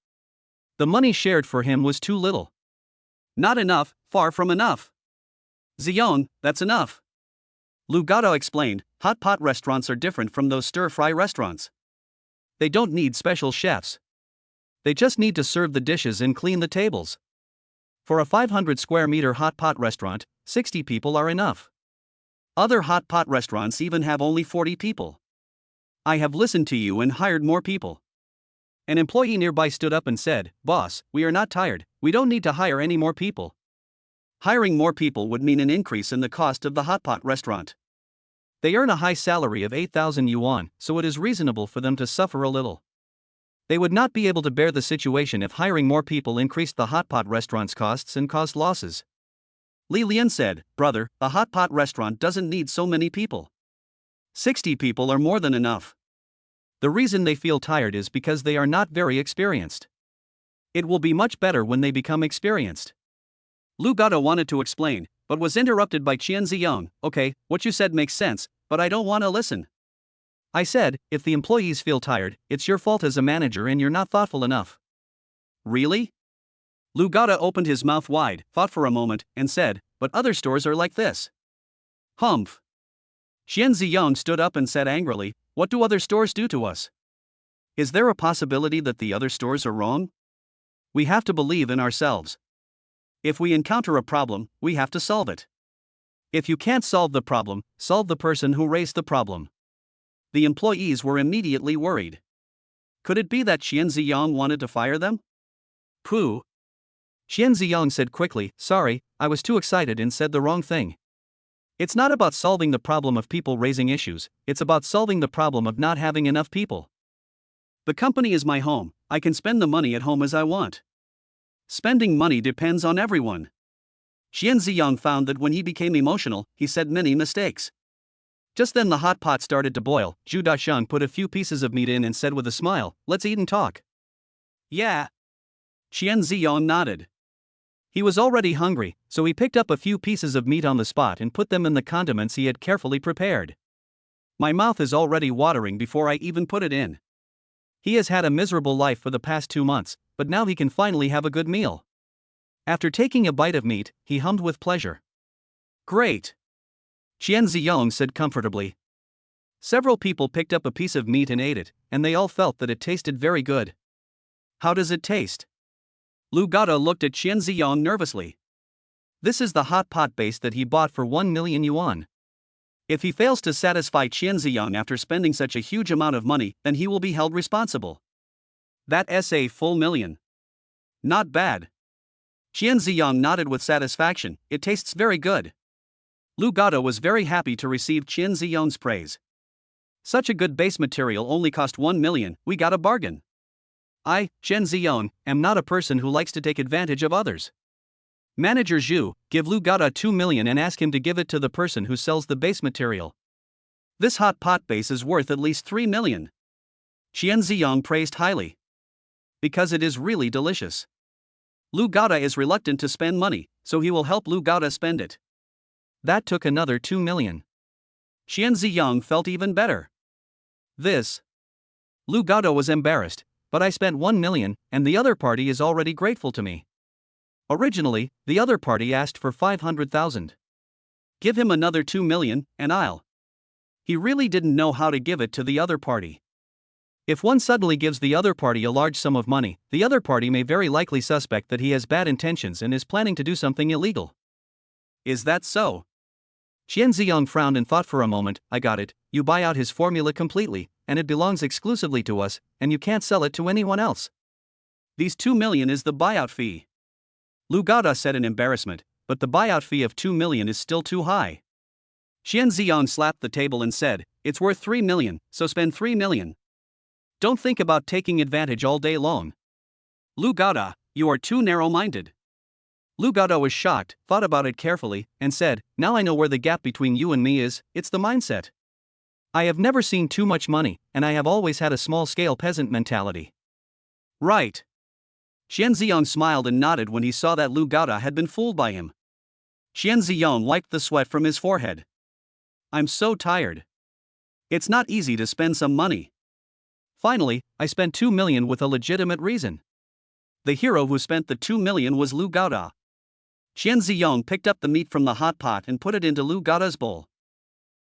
The money shared for him was too little. Not enough, far from enough. "Ziyong, that's enough." Lu Gaoda explained, "Hot pot restaurants are different from those stir-fry restaurants. They don't need special chefs. They just need to serve the dishes and clean the tables. For a 500 square meter hot pot restaurant, 60 people are enough. Other hot pot restaurants even have only 40 people. I have listened to you and hired more people." An employee nearby stood up and said, "Boss, we are not tired, we don't need to hire any more people. Hiring more people would mean an increase in the cost of the hot pot restaurant. They earn a high salary of 8,000 yuan, so it is reasonable for them to suffer a little. They would not be able to bear the situation if hiring more people increased the hot pot restaurant's costs and caused losses." Li Lian said, "Brother, the hot pot restaurant doesn't need so many people. 60 people are more than enough. The reason they feel tired is because they are not very experienced. It will be much better when they become experienced." Lu Gaoda wanted to explain, but was interrupted by Qian Ziyong. "Okay, what you said makes sense, but I don't want to listen. I said, if the employees feel tired, it's your fault as a manager and you're not thoughtful enough." "Really?" Lu Gaoda opened his mouth wide, thought for a moment, and said, "But other stores are like this." "Humph." Qian Ziyong stood up and said angrily, "What do other stores do to us? Is there a possibility that the other stores are wrong? We have to believe in ourselves. If we encounter a problem, we have to solve it. If you can't solve the problem, solve the person who raised the problem." The employees were immediately worried. Could it be that Qian Ziyong wanted to fire them? Pooh. Qian Ziyong said quickly, "Sorry, I was too excited and said the wrong thing. It's not about solving the problem of people raising issues, it's about solving the problem of not having enough people. The company is my home, I can spend the money at home as I want. Spending money depends on everyone." Qian Ziyong found that when he became emotional, he said many mistakes. Just then the hot pot started to boil. Zhu Daxiang put a few pieces of meat in and said with a smile, "Let's eat and talk." "Yeah." Qian Ziyong nodded. He was already hungry, so he picked up a few pieces of meat on the spot and put them in the condiments he had carefully prepared. "My mouth is already watering before I even put it in." He has had a miserable life for the past 2 months, but now he can finally have a good meal. After taking a bite of meat, he hummed with pleasure. "Great." Qian Ziyong said comfortably. Several people picked up a piece of meat and ate it, and they all felt that it tasted very good. How does it taste? Lu Gada looked at Qian Ziyang nervously. This is the hot pot base that he bought for 1 million yuan. If he fails to satisfy Qian Ziyang after spending such a huge amount of money, then he will be held responsible. That's a full million. Not bad. Qian Ziyang nodded with satisfaction. It tastes very good. Lu Gada was very happy to receive Qian Ziyang's praise. Such a good base material only cost 1 million, we got a bargain. I, Qian Ziyang, am not a person who likes to take advantage of others. Manager Zhu, give Lu Gada 2 million and ask him to give it to the person who sells the base material. This hot pot base is worth at least 3 million. Qian Ziyang praised highly. Because it is really delicious. Lu Gada is reluctant to spend money, so he will help Lu Gada spend it. That took another 2 million. Qian Ziyang felt even better. Lu Gada was embarrassed, but I spent 1 million, and the other party is already grateful to me. Originally, the other party asked for 500,000. Give him another 2 million, and I'll. He really didn't know how to give it to the other party. If one suddenly gives the other party a large sum of money, the other party may very likely suspect that he has bad intentions and is planning to do something illegal. Is that so? Qian Ziyang frowned and thought for a moment. I got it, you buy out his formula completely, and it belongs exclusively to us, and you can't sell it to anyone else. These 2 million is the buyout fee. Lu Gada said in embarrassment, but the buyout fee of 2 million is still too high. Qian Ziyang slapped the table and said, it's worth 3 million, so spend 3 million. Don't think about taking advantage all day long. Lu Gada, you are too narrow-minded. Lu Gada was shocked, thought about it carefully, and said, now I know where the gap between you and me is, it's the mindset. I have never seen too much money, and I have always had a small-scale peasant mentality. Right. Qian Ziyang smiled and nodded when he saw that Lu Gada had been fooled by him. Qian Ziyang wiped the sweat from his forehead. I'm so tired. It's not easy to spend some money. Finally, I spent 2 million with a legitimate reason. The hero who spent the 2 million was Lu Gada. Qian Ziyang picked up the meat from the hot pot and put it into Lu Gada's bowl.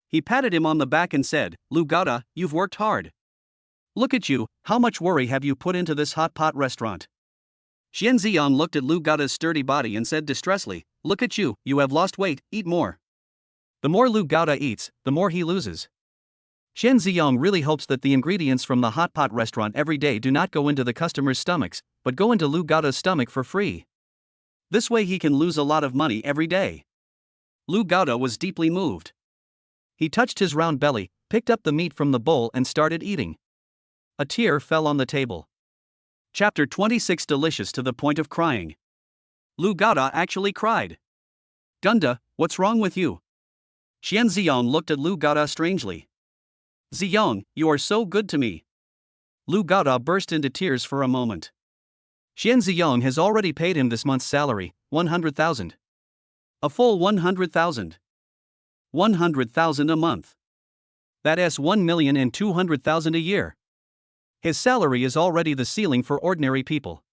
He patted him on the back and said, Lu Gada, you've worked hard. Look at you, how much worry have you put into this hot pot restaurant? Qian Ziyang looked at Lu Gada's sturdy body and said distressfully, look at you, you have lost weight, eat more. The more Lu Gada eats, the more he loses. Qian Ziyang really hopes that the ingredients from the hot pot restaurant every day do not go into the customers' stomachs, but go into Lu Gada's stomach for free. This way he can lose a lot of money every day. Lu Gada was deeply moved. He touched his round belly, picked up the meat from the bowl and started eating. A tear fell on the table. Chapter 26 Delicious to the point of crying. Lu Gada actually cried. Gunda, what's wrong with you? Qian Ziyang looked at Lu Gada strangely. Ziyang, you are so good to me. Lu Gada burst into tears for a moment. Qian Ziyang has already paid him this month's salary, 100,000. A full 100,000. 100,000 a month. That's 1,200,000 a year. His salary is already the ceiling for ordinary people.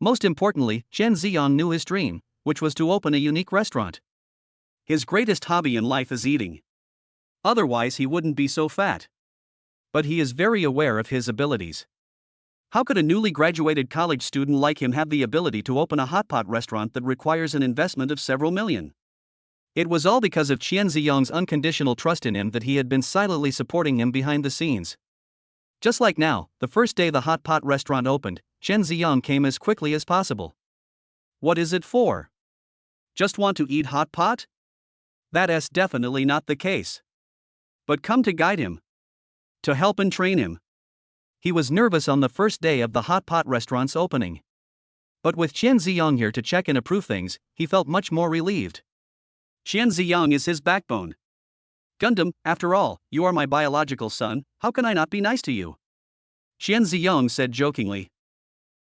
Most importantly, Qian Ziyang knew his dream, which was to open a unique restaurant. His greatest hobby in life is eating. Otherwise he wouldn't be so fat. But he is very aware of his abilities. How could a newly graduated college student like him have the ability to open a hot pot restaurant that requires an investment of several million? It was all because of Qian Ziyang's unconditional trust in him that he had been silently supporting him behind the scenes. Just like now, the first day the hot pot restaurant opened, Qian Ziyang came as quickly as possible. What is it for? Just want to eat hot pot? That's definitely not the case. But come to guide him. To help and train him. He was nervous on the first day of the hot pot restaurant's opening. But with Qian Ziyang here to check and approve things, he felt much more relieved. Qian Ziyang is his backbone. Gundam, after all, you are my biological son, how can I not be nice to you? Qian Ziyang said jokingly.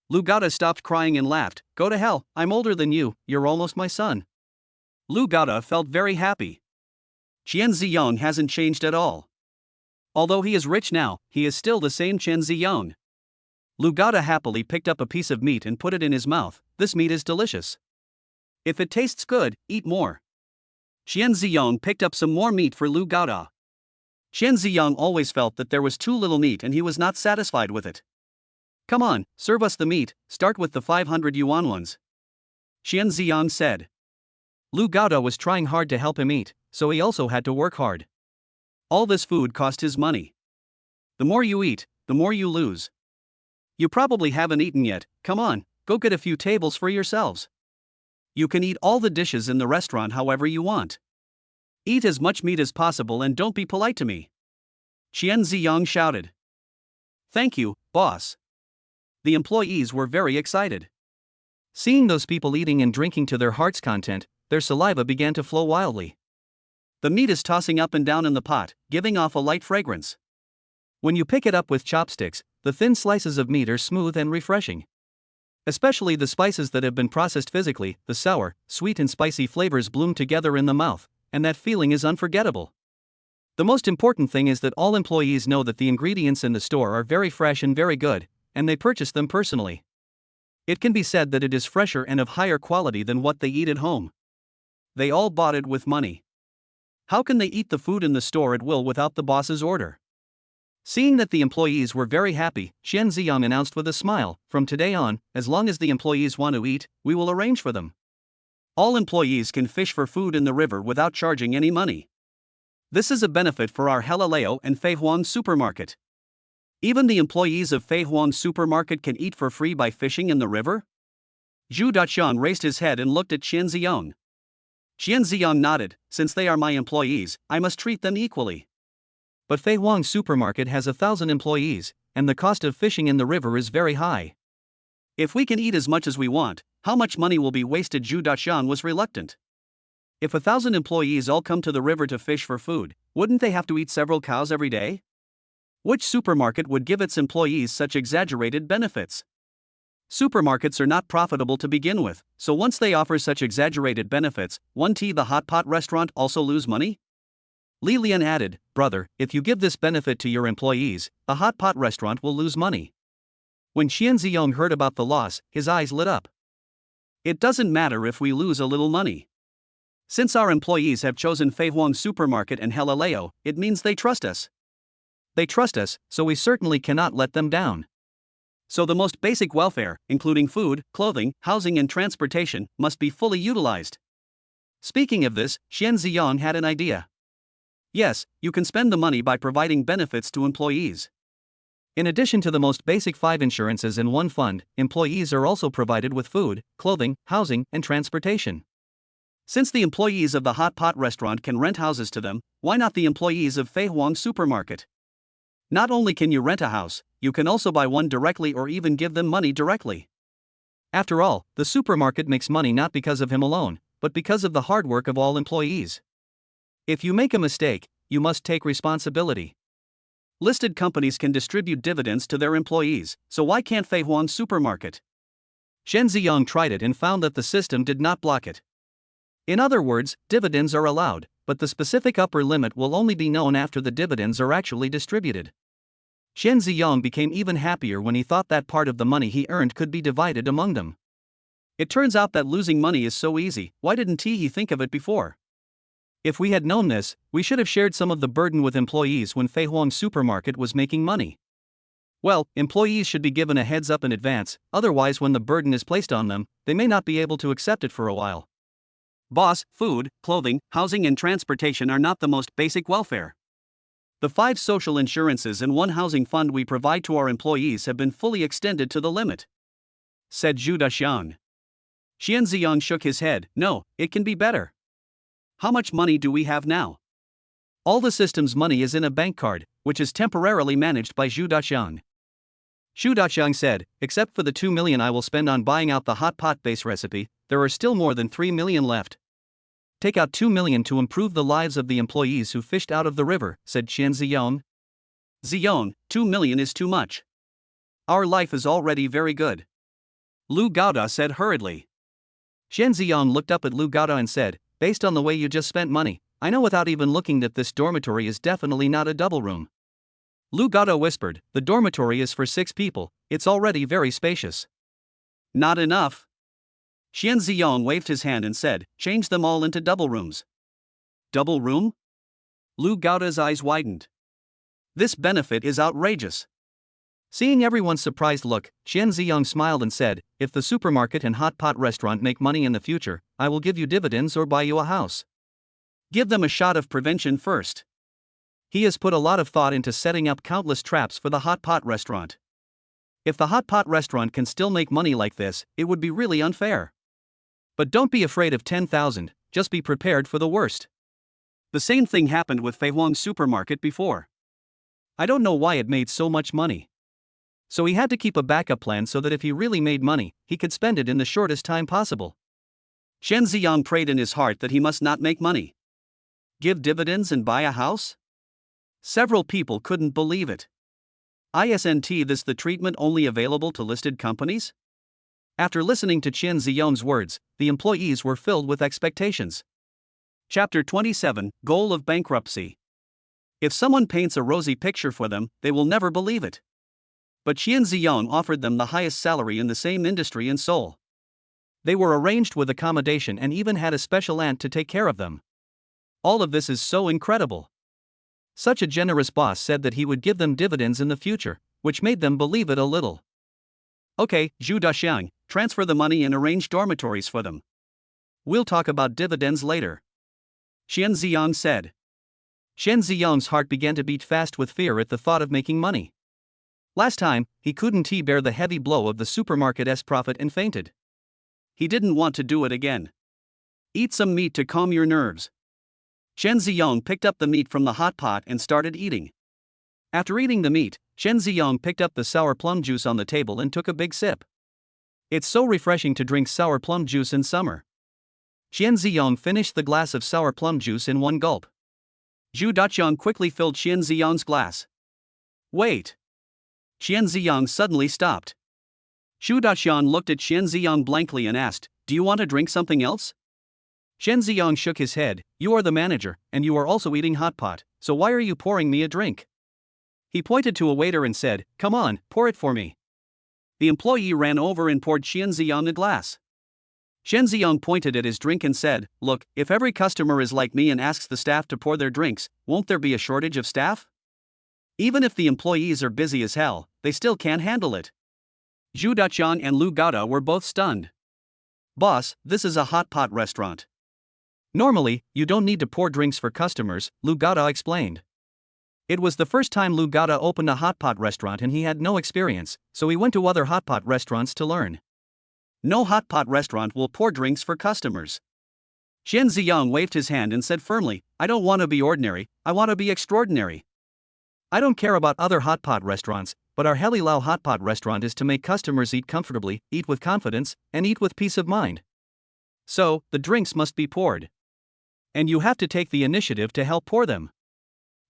Lu Gada stopped crying and laughed. Go to hell, I'm older than you, you're almost my son. Lu Gada felt very happy. Qian Ziyang hasn't changed at all. Although he is rich now, he is still the same Qian Ziyang. Lu Gada happily picked up a piece of meat and put it in his mouth. This meat is delicious. If it tastes good, eat more. Qian Ziyang picked up some more meat for Lu Gada. Xian Ziyang always felt that there was too little meat and he was not satisfied with it. Come on, serve us the meat, start with the 500 yuan ones. Xian Ziyang said. Lu Gaoda was trying hard to help him eat, so he also had to work hard. All this food cost his money. The more you eat, the more you lose. You probably haven't eaten yet, come on, go get a few tables for yourselves. You can eat all the dishes in the restaurant however you want. Eat as much meat as possible and don't be polite to me. Qian Ziyang shouted. Thank you, boss. The employees were very excited. Seeing those people eating and drinking to their heart's content, their saliva began to flow wildly. The meat is tossing up and down in the pot, giving off a light fragrance. When you pick it up with chopsticks, the thin slices of meat are smooth and refreshing. Especially the spices that have been processed physically, the sour, sweet and spicy flavors bloom together in the mouth, and that feeling is unforgettable. The most important thing is that all employees know that the ingredients in the store are very fresh and very good, and they purchase them personally. It can be said that it is fresher and of higher quality than what they eat at home. They all bought it with money. How can they eat the food in the store at will without the boss's order? Seeing that the employees were very happy, Xian Ziyang announced with a smile, from today on, as long as the employees want to eat, we will arrange for them. All employees can fish for food in the river without charging any money. This is a benefit for our Helaleo and Feihuang supermarket. Even the employees of Feihuang supermarket can eat for free by fishing in the river? Zhu Daqian raised his head and looked at Xian Ziyang. Xian Ziyang nodded, since they are my employees, I must treat them equally. But Feihuang supermarket has 1,000 employees, and the cost of fishing in the river is very high. If we can eat as much as we want, how much money will be wasted? Zhu Daqian was reluctant. If 1,000 employees all come to the river to fish for food, wouldn't they have to eat several cows every day? Which supermarket would give its employees such exaggerated benefits? Supermarkets are not profitable to begin with, so once they offer such exaggerated benefits, won't the hot pot restaurant also lose money? Li Lian added, brother, if you give this benefit to your employees, the hot pot restaurant will lose money. When Xian Ziyang heard about the loss, his eyes lit up. It doesn't matter if we lose a little money. Since our employees have chosen Feihuang supermarket and Helaleo, it means they trust us. They trust us, so we certainly cannot let them down. So the most basic welfare, including food, clothing, housing and transportation, must be fully utilized. Speaking of this, Xian Ziyang had an idea. Yes, you can spend the money by providing benefits to employees. In addition to the most basic 5 insurances in one fund, employees are also provided with food, clothing, housing, and transportation. Since the employees of the hot pot restaurant can rent houses to them, why not the employees of Feihuang supermarket? Not only can you rent a house, you can also buy one directly or even give them money directly. After all, the supermarket makes money not because of him alone, but because of the hard work of all employees. If you make a mistake, you must take responsibility. Listed companies can distribute dividends to their employees, so why can't Feihuang supermarket? Xian Ziyang tried it and found that the system did not block it. In other words, dividends are allowed, but the specific upper limit will only be known after the dividends are actually distributed. Xian Ziyang became even happier when he thought that part of the money he earned could be divided among them. It turns out that losing money is so easy, why didn't he think of it before? If we had known this, we should have shared some of the burden with employees when Feihuang supermarket was making money. Well, employees should be given a heads up in advance, otherwise when the burden is placed on them, they may not be able to accept it for a while. Boss, food, clothing, housing and transportation are not the most basic welfare. The 5 social insurances and 1 housing fund we provide to our employees have been fully extended to the limit, said Zhu Daqian. Xian Ziyang shook his head, no, it can be better. How much money do we have now? All the system's money is in a bank card, which is temporarily managed by Zhu Daqian. Zhu Daqian said, except for the 2 million I will spend on buying out the hot pot base recipe, there are still more than 3 million left. Take out 2 million to improve the lives of the employees who fished out of the river, said Xian Ziyang. Ziyang, 2 million is too much. Our life is already very good. Lu Gaoda said hurriedly. Xian Ziyang looked up at Lu Gaoda and said, based on the way you just spent money, I know without even looking that this dormitory is definitely not a double room. Lu Gaoda whispered, the dormitory is for 6 people, it's already very spacious. Not enough. Xian Ziyang waved his hand and said, change them all into double rooms. Double room? Lu Gaoda's eyes widened. This benefit is outrageous. Seeing everyone's surprised look, Chen Ziyang smiled and said, if the supermarket and hot pot restaurant make money in the future, I will give you dividends or buy you a house. Give them a shot of prevention first. He has put a lot of thought into setting up countless traps for the hot pot restaurant. If the hot pot restaurant can still make money like this, it would be really unfair. But don't be afraid of 10,000, just be prepared for the worst. The same thing happened with Feihuang supermarket before. I don't know why it made so much money. So he had to keep a backup plan so that if he really made money, he could spend it in the shortest time possible. Chen Ziyang prayed in his heart that he must not make money. Give dividends and buy a house? Several people couldn't believe it. Isn't this the treatment only available to listed companies? After listening to Chen Ziyang's words, the employees were filled with expectations. Chapter 27, Goal of Bankruptcy. If someone paints a rosy picture for them, they will never believe it. But Chen Ziyang offered them the highest salary in the same industry in Seoul. They were arranged with accommodation and even had a special aunt to take care of them. All of this is so incredible. Such a generous boss said that he would give them dividends in the future, which made them believe it a little. Okay, Zhu Daxiang, transfer the money and arrange dormitories for them. We'll talk about dividends later. Chen Ziyang said. Chen Ziyang's heart began to beat fast with fear at the thought of making money. Last time, he couldn't bear the heavy blow of the supermarket's profit and fainted. He didn't want to do it again. Eat some meat to calm your nerves. Chen Ziyang picked up the meat from the hot pot and started eating. After eating the meat, Chen Ziyang picked up the sour plum juice on the table and took a big sip. It's so refreshing to drink sour plum juice in summer. Chen Ziyang finished the glass of sour plum juice in one gulp. Zhu Daxiang quickly filled Chen Ziyang's glass. Wait! Chen Ziyang suddenly stopped. Zhu Daxiang looked at Chen Ziyang blankly and asked, do you want to drink something else? Chen Ziyang shook his head, you are the manager, and you are also eating hot pot, so why are you pouring me a drink? He pointed to a waiter and said, come on, pour it for me. The employee ran over and poured Chen Ziyang a glass. Chen Ziyang pointed at his drink and said, look, if every customer is like me and asks the staff to pour their drinks, won't there be a shortage of staff? Even if the employees are busy as hell, they still can't handle it. Zhu Daxiang and Lu Gaoda were both stunned. Boss, this is a hot pot restaurant. Normally, you don't need to pour drinks for customers, Lu Gaoda explained. It was the first time Lu Gaoda opened a hot pot restaurant and he had no experience, so he went to other hot pot restaurants to learn. No hot pot restaurant will pour drinks for customers. Chen Ziyang waved his hand and said firmly, I don't want to be ordinary, I want to be extraordinary. I don't care about other hot pot restaurants, but our Helilao hot pot restaurant is to make customers eat comfortably, eat with confidence, and eat with peace of mind. So, the drinks must be poured. And you have to take the initiative to help pour them.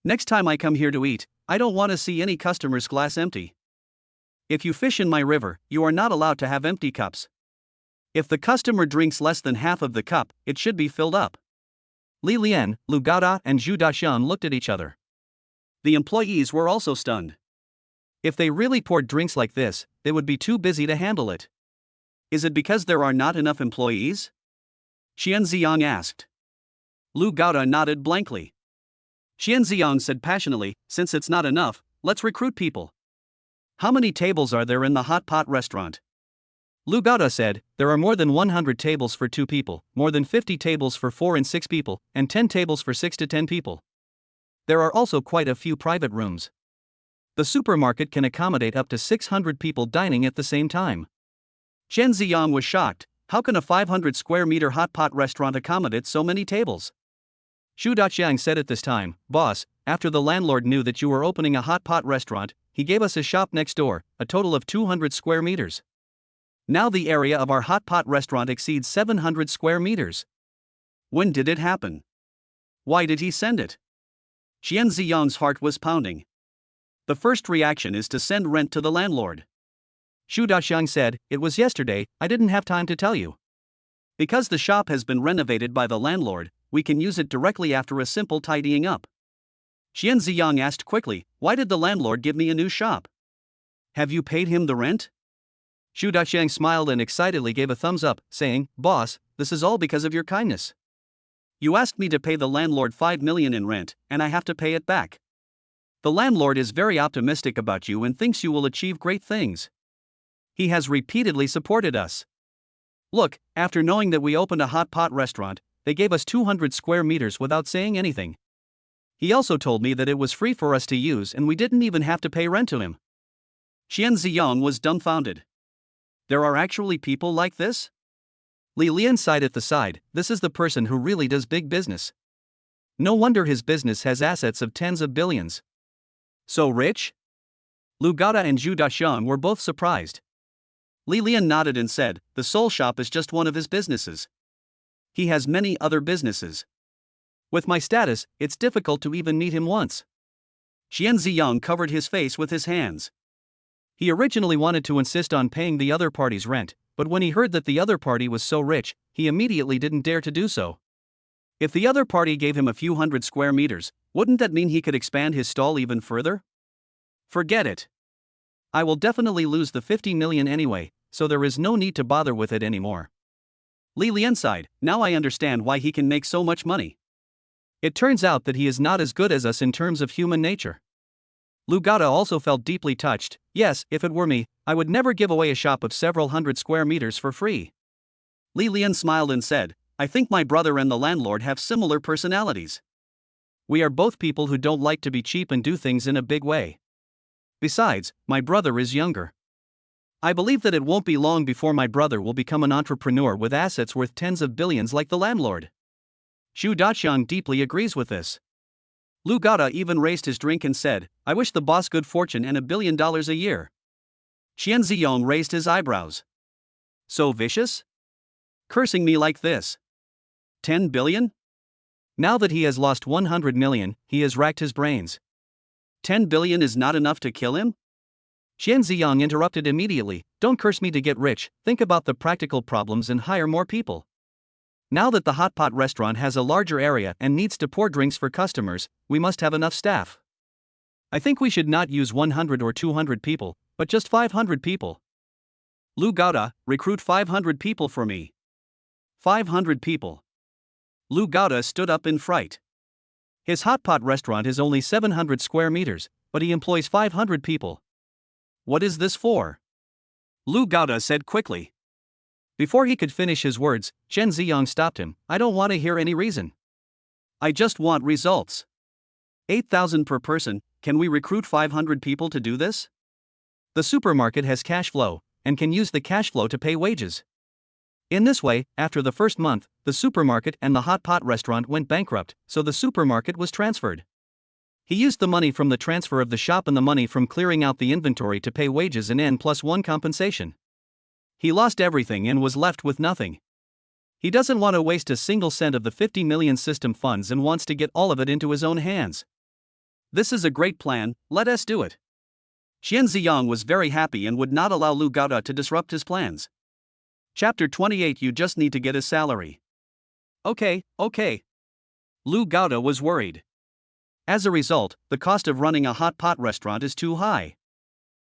Next time I come here to eat, I don't want to see any customer's glass empty. If you fish in my river, you are not allowed to have empty cups. If the customer drinks less than half of the cup, it should be filled up. Li Lian, Lu Gaoda, and Zhu Daxiang looked at each other. The employees were also stunned. If they really poured drinks like this, they would be too busy to handle it. Is it because there are not enough employees? Chen Ziyang asked. Lu Gaoda nodded blankly. Chen Ziyang said passionately, since it's not enough, let's recruit people. How many tables are there in the hot pot restaurant? Lu Gaoda said, there are more than 100 tables for 2 people, more than 50 tables for 4 and 6 people, and 10 tables for 6 to 10 people. There are also quite a few private rooms. The supermarket can accommodate up to 600 people dining at the same time. Chen Ziyang was shocked. How can a 500 square meter hot pot restaurant accommodate so many tables? Zhu Daxiang said at this time, boss, after the landlord knew that you were opening a hot pot restaurant, he gave us his shop next door, a total of 200 square meters. Now the area of our hot pot restaurant exceeds 700 square meters. When did it happen? Why did he send it? Chen Ziyang's heart was pounding. The first reaction is to send rent to the landlord. Zhu Daxiang said, it was yesterday, I didn't have time to tell you. Because the shop has been renovated by the landlord, we can use it directly after a simple tidying up. Chen Ziyang asked quickly, why did the landlord give me a new shop? Have you paid him the rent? Zhu Daxiang smiled and excitedly gave a thumbs up, saying, boss, this is all because of your kindness. You asked me to pay the landlord 5 million in rent, and I have to pay it back. The landlord is very optimistic about you and thinks you will achieve great things. He has repeatedly supported us. Look, after knowing that we opened a hot pot restaurant, they gave us 200 square meters without saying anything. He also told me that it was free for us to use and we didn't even have to pay rent to him. Qian Ziyong was dumbfounded. There are actually people like this? Li Lian sighed at the side. This is the person who really does big business. No wonder his business has assets of tens of billions. So rich? Lu Gada and Zhu Daxiang were both surprised. Li Lian nodded and said, the soul shop is just one of his businesses. He has many other businesses. With my status, it's difficult to even meet him once. Qian Ziyang covered his face with his hands. He originally wanted to insist on paying the other party's rent, but when he heard that the other party was so rich, he immediately didn't dare to do so. If the other party gave him a few hundred square meters, wouldn't that mean he could expand his stall even further? Forget it. I will definitely lose the 50 million anyway, so there is no need to bother with it anymore. Li Lian sighed. Now I understand why he can make so much money. It turns out that he is not as good as us in terms of human nature. Lu Gada also felt deeply touched. Yes, if it were me, I would never give away a shop of several hundred square meters for free. Li Lian smiled and said, I think my brother and the landlord have similar personalities. We are both people who don't like to be cheap and do things in a big way. Besides, my brother is younger. I believe that it won't be long before my brother will become an entrepreneur with assets worth tens of billions like the landlord. Zhu Daxiang deeply agrees with this. Lu Gada even raised his drink and said, I wish the boss good fortune and $1 billion a year. Qian Ziyong raised his eyebrows. So vicious? Cursing me like this. 10 billion? Now that he has lost 100 million, he has racked his brains. 10 billion is not enough to kill him? Qian Ziyong interrupted immediately. Don't curse me to get rich, think about the practical problems and hire more people. Now that the hot pot restaurant has a larger area and needs to pour drinks for customers, we must have enough staff. I think we should not use 100 or 200 people, but just 500 people. Lu Gada, recruit 500 people for me. 500 people. Lu Gada stood up in fright. His hot pot restaurant is only 700 square meters, but he employs 500 people. What is this for? Lu Gada said quickly. Before he could finish his words, Qian Ziyong stopped him. I don't want to hear any reason. I just want results. 8,000 per person, can we recruit 500 people to do this? The supermarket has cash flow, and can use the cash flow to pay wages. In this way, after the first month, the supermarket and the hot pot restaurant went bankrupt, so the supermarket was transferred. He used the money from the transfer of the shop and the money from clearing out the inventory to pay wages and N+1 compensation. He lost everything and was left with nothing. He doesn't want to waste a single cent of the 50 million system funds and wants to get all of it into his own hands. This is a great plan, let us do it. Qian Ziyong was very happy and would not allow Lu Gada to disrupt his plans. Chapter 28. You just need to get his salary. Okay. Lu Gada was worried. As a result, the cost of running a hot pot restaurant is too high.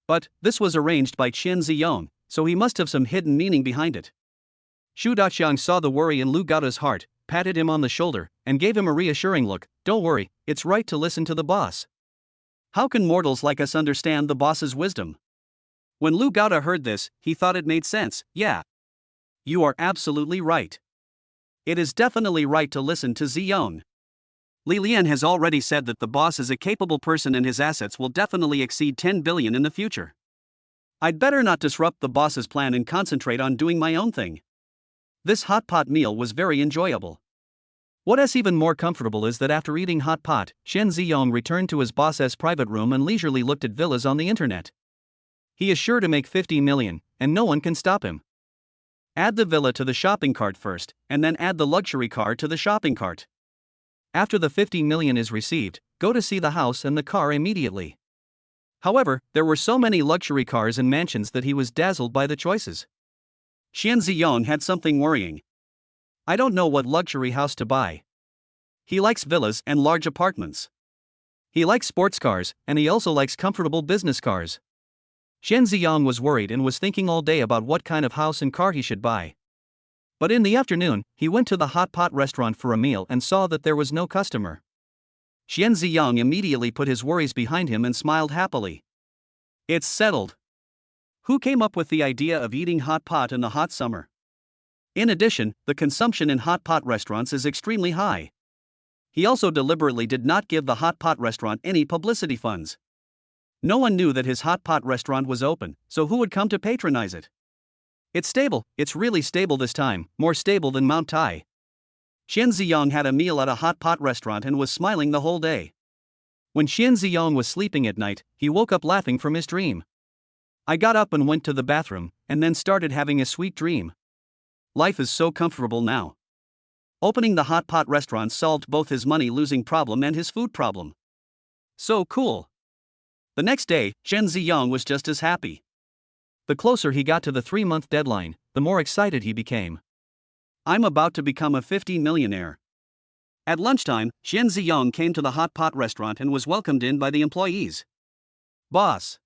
But this was arranged by Qian Ziyong, so he must have some hidden meaning behind it. Zhu Daxiang saw the worry in Lu Gada's heart, patted him on the shoulder, and gave him a reassuring look. Don't worry, it's right to listen to the boss. How can mortals like us understand the boss's wisdom? When Lu Gada heard this, he thought it made sense. Yeah. You are absolutely right. It is definitely right to listen to Ziyong. Li Lian has already said that the boss is a capable person and his assets will definitely exceed 10 billion in the future. I'd better not disrupt the boss's plan and concentrate on doing my own thing. This hot pot meal was very enjoyable. What is even more comfortable is that after eating hot pot, Qian Ziyong returned to his boss's private room and leisurely looked at villas on the internet. He is sure to make 50 million, and no one can stop him. Add the villa to the shopping cart first, and then add the luxury car to the shopping cart. After the 50 million is received, go to see the house and the car immediately. However, there were so many luxury cars and mansions that he was dazzled by the choices. Qian Ziyong had something worrying. I don't know what luxury house to buy. He likes villas and large apartments. He likes sports cars, and he also likes comfortable business cars. Qian Ziyong was worried and was thinking all day about what kind of house and car he should buy. But in the afternoon, he went to the hot pot restaurant for a meal and saw that there was no customer. Xian Ziyang immediately put his worries behind him and smiled happily. It's settled. Who came up with the idea of eating hot pot in the hot summer? In addition, the consumption in hot pot restaurants is extremely high. He also deliberately did not give the hot pot restaurant any publicity funds. No one knew that his hot pot restaurant was open, so who would come to patronize it? It's stable, it's really stable this time, more stable than Mount Tai. Xian Ziyang had a meal at a hot pot restaurant and was smiling the whole day. When Xian Ziyang was sleeping at night, he woke up laughing from his dream. I got up and went to the bathroom, and then started having a sweet dream. Life is so comfortable now. Opening the hot pot restaurant solved both his money-losing problem and his food problem. So cool. The next day, Xian Ziyang was just as happy. The closer he got to the 3-month deadline, the more excited he became. I'm about to become a 50 millionaire. At lunchtime, Xian Ziyang came to the hot pot restaurant and was welcomed in by the employees. Boss.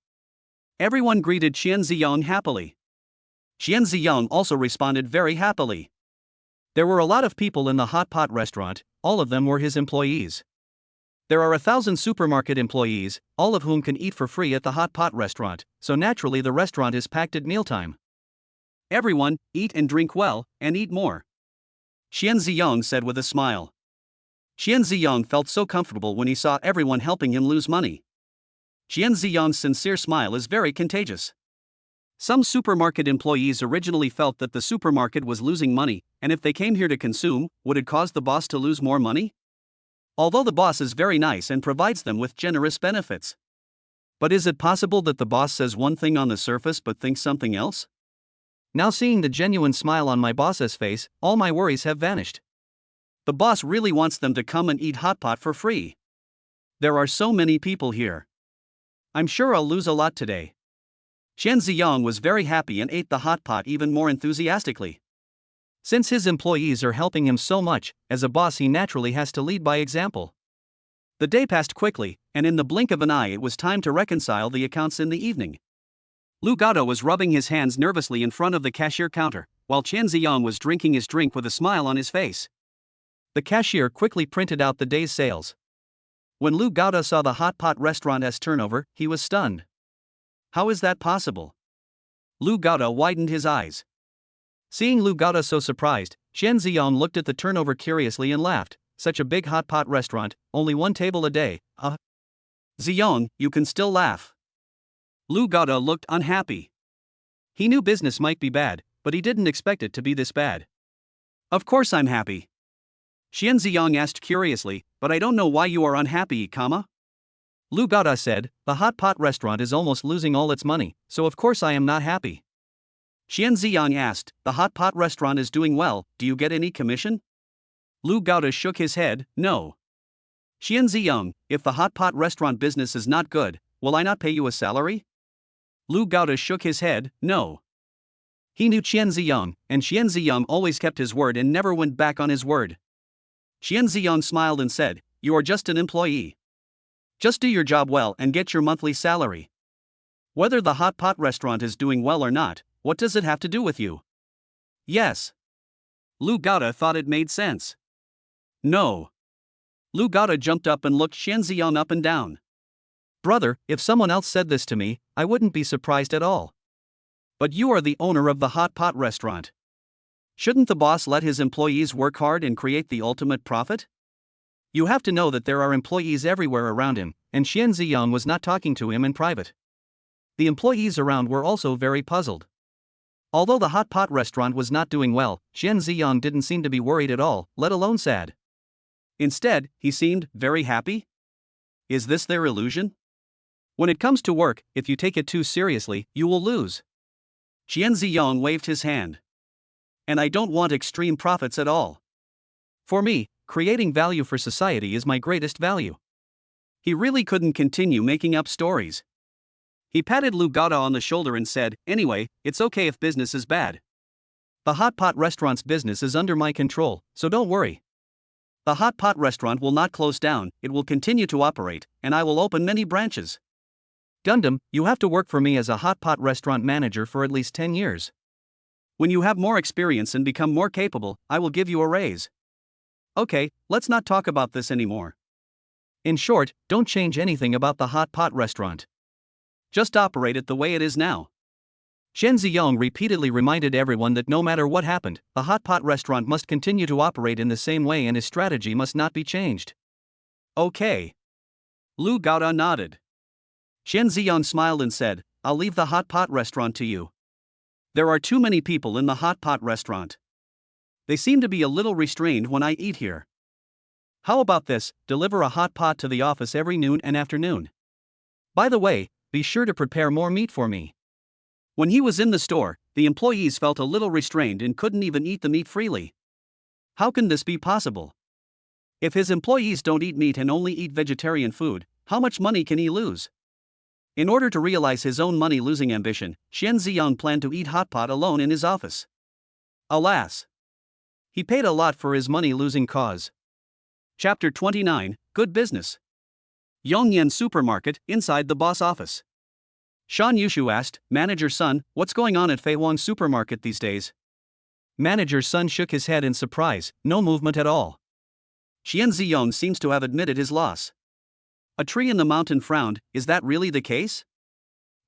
Everyone greeted Xian Ziyang happily. Xian Ziyang also responded very happily. There were a lot of people in the hot pot restaurant, all of them were his employees. There are 1,000 supermarket employees, all of whom can eat for free at the hot pot restaurant, so naturally the restaurant is packed at mealtime. Everyone, eat and drink well, and eat more. Xian Ziyang said with a smile. Xian Ziyang felt so comfortable when he saw everyone helping him lose money. Xian Ziyang's sincere smile is very contagious. Some supermarket employees originally felt that the supermarket was losing money, and if they came here to consume, would it cause the boss to lose more money? Although the boss is very nice and provides them with generous benefits. But is it possible that the boss says one thing on the surface but thinks something else? Now seeing the genuine smile on my boss's face, all my worries have vanished. The boss really wants them to come and eat hot pot for free. There are so many people here. I'm sure I'll lose a lot today. Xian Ziyang was very happy and ate the hot pot even more enthusiastically. Since his employees are helping him so much, as a boss he naturally has to lead by example. The day passed quickly, and in the blink of an eye it was time to reconcile the accounts in the evening. Lu Gaoda was rubbing his hands nervously in front of the cashier counter, while Xian Ziyang was drinking his drink with a smile on his face. The cashier quickly printed out the day's sales. When Lu Gaoda saw the hot pot restaurant's turnover, he was stunned. How is that possible? Lu Gaoda widened his eyes. Seeing Lu Gaoda so surprised, Xian Ziyang looked at the turnover curiously and laughed. Such a big hot pot restaurant, only one table a day, Ziyang, you can still laugh. Lu Gaoda looked unhappy. He knew business might be bad, but he didn't expect it to be this bad. Of course I'm happy. Xian Ziyang asked curiously, but I don't know why you are unhappy, comma? Lu Gaoda said, the hot pot restaurant is almost losing all its money, so of course I am not happy. Xian Ziyang asked, the hot pot restaurant is doing well, do you get any commission? Lu Gaoda shook his head, no. Xian Ziyang, if the hot pot restaurant business is not good, will I not pay you a salary? Lu Gaoda shook his head, no. He knew Xian Ziyang, and Xian Ziyang always kept his word and never went back on his word. Xian Ziyang smiled and said, you are just an employee. Just do your job well and get your monthly salary. Whether the hot pot restaurant is doing well or not, what does it have to do with you? Yes. Lu Gaoda thought it made sense. No. Lu Gaoda jumped up and looked Xian Ziyang up and down. Brother, if someone else said this to me, I wouldn't be surprised at all. But you are the owner of the hot pot restaurant. Shouldn't the boss let his employees work hard and create the ultimate profit? You have to know that there are employees everywhere around him, and Xian Ziyang was not talking to him in private. The employees around were also very puzzled. Although the hot pot restaurant was not doing well, Xian Ziyang didn't seem to be worried at all, let alone sad. Instead, he seemed very happy. Is this their illusion? When it comes to work, if you take it too seriously, you will lose. Xian Ziyang waved his hand. And I don't want extreme profits at all. For me, creating value for society is my greatest value. He really couldn't continue making up stories. He patted Lu Gaoda on the shoulder and said, anyway, it's okay if business is bad. The hot pot restaurant's business is under my control, so don't worry. The hot pot restaurant will not close down, it will continue to operate, and I will open many branches. Gundam, you have to work for me as a hot pot restaurant manager for at least 10 years. When you have more experience and become more capable, I will give you a raise. Okay, let's not talk about this anymore. In short, don't change anything about the hot pot restaurant. Just operate it the way it is now. Chen Ziyong repeatedly reminded everyone that no matter what happened, the hot pot restaurant must continue to operate in the same way and his strategy must not be changed. Okay. Lu Gaoda nodded. Chen Ziyong smiled and said, I'll leave the hot pot restaurant to you. There are too many people in the hot pot restaurant. They seem to be a little restrained when I eat here. How about this, deliver a hot pot to the office every noon and afternoon. By the way, be sure to prepare more meat for me. When he was in the store, the employees felt a little restrained and couldn't even eat the meat freely. How can this be possible? If his employees don't eat meat and only eat vegetarian food, how much money can he lose? In order to realize his own money-losing ambition, Chen Ziyong planned to eat hot pot alone in his office. Alas! He paid a lot for his money-losing cause. Chapter 29, Good Business. Yongyan Supermarket, inside the boss office. Shan Yushu asked, Manager's son, what's going on at Feihuang Supermarket these days? Manager's son shook his head in surprise, no movement at all. Chen Ziyong seems to have admitted his loss. A tree in the mountain frowned, is that really the case?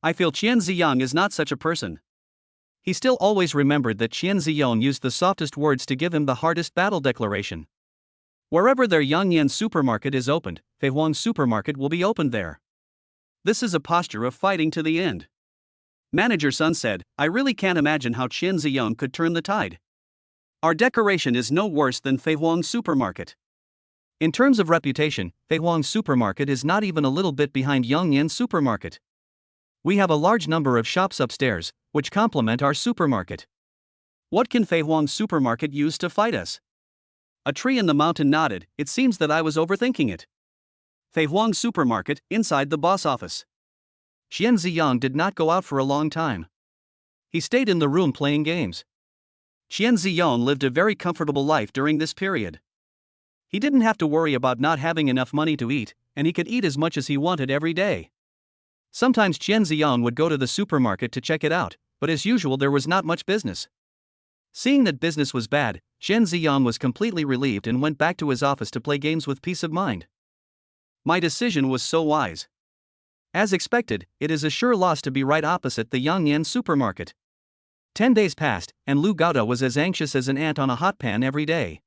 I feel Chen Ziyong is not such a person. He still always remembered that Chen Ziyong used the softest words to give him the hardest battle declaration. Wherever their Yongyan Supermarket is opened, Feihuang Supermarket will be opened there. This is a posture of fighting to the end. Manager Sun said, I really can't imagine how Chen Ziyong could turn the tide. Our decoration is no worse than Feihuang Supermarket. In terms of reputation, Feihuang Supermarket is not even a little bit behind Yongyan Supermarket. We have a large number of shops upstairs, which complement our supermarket. What can Feihuang Supermarket use to fight us? A tree in the mountain nodded, it seems that I was overthinking it. Feihuang Supermarket, inside the boss office. Chen Ziyong did not go out for a long time. He stayed in the room playing games. Chen Ziyong lived a very comfortable life during this period. He didn't have to worry about not having enough money to eat, and he could eat as much as he wanted every day. Sometimes Chen Ziyong would go to the supermarket to check it out, but as usual there was not much business. Seeing that business was bad, Chen Ziyong was completely relieved and went back to his office to play games with peace of mind. My decision was so wise. As expected, it is a sure loss to be right opposite the Yongyan Supermarket. 10 days passed, and Lu Gaoda was as anxious as an ant on a hot pan every day.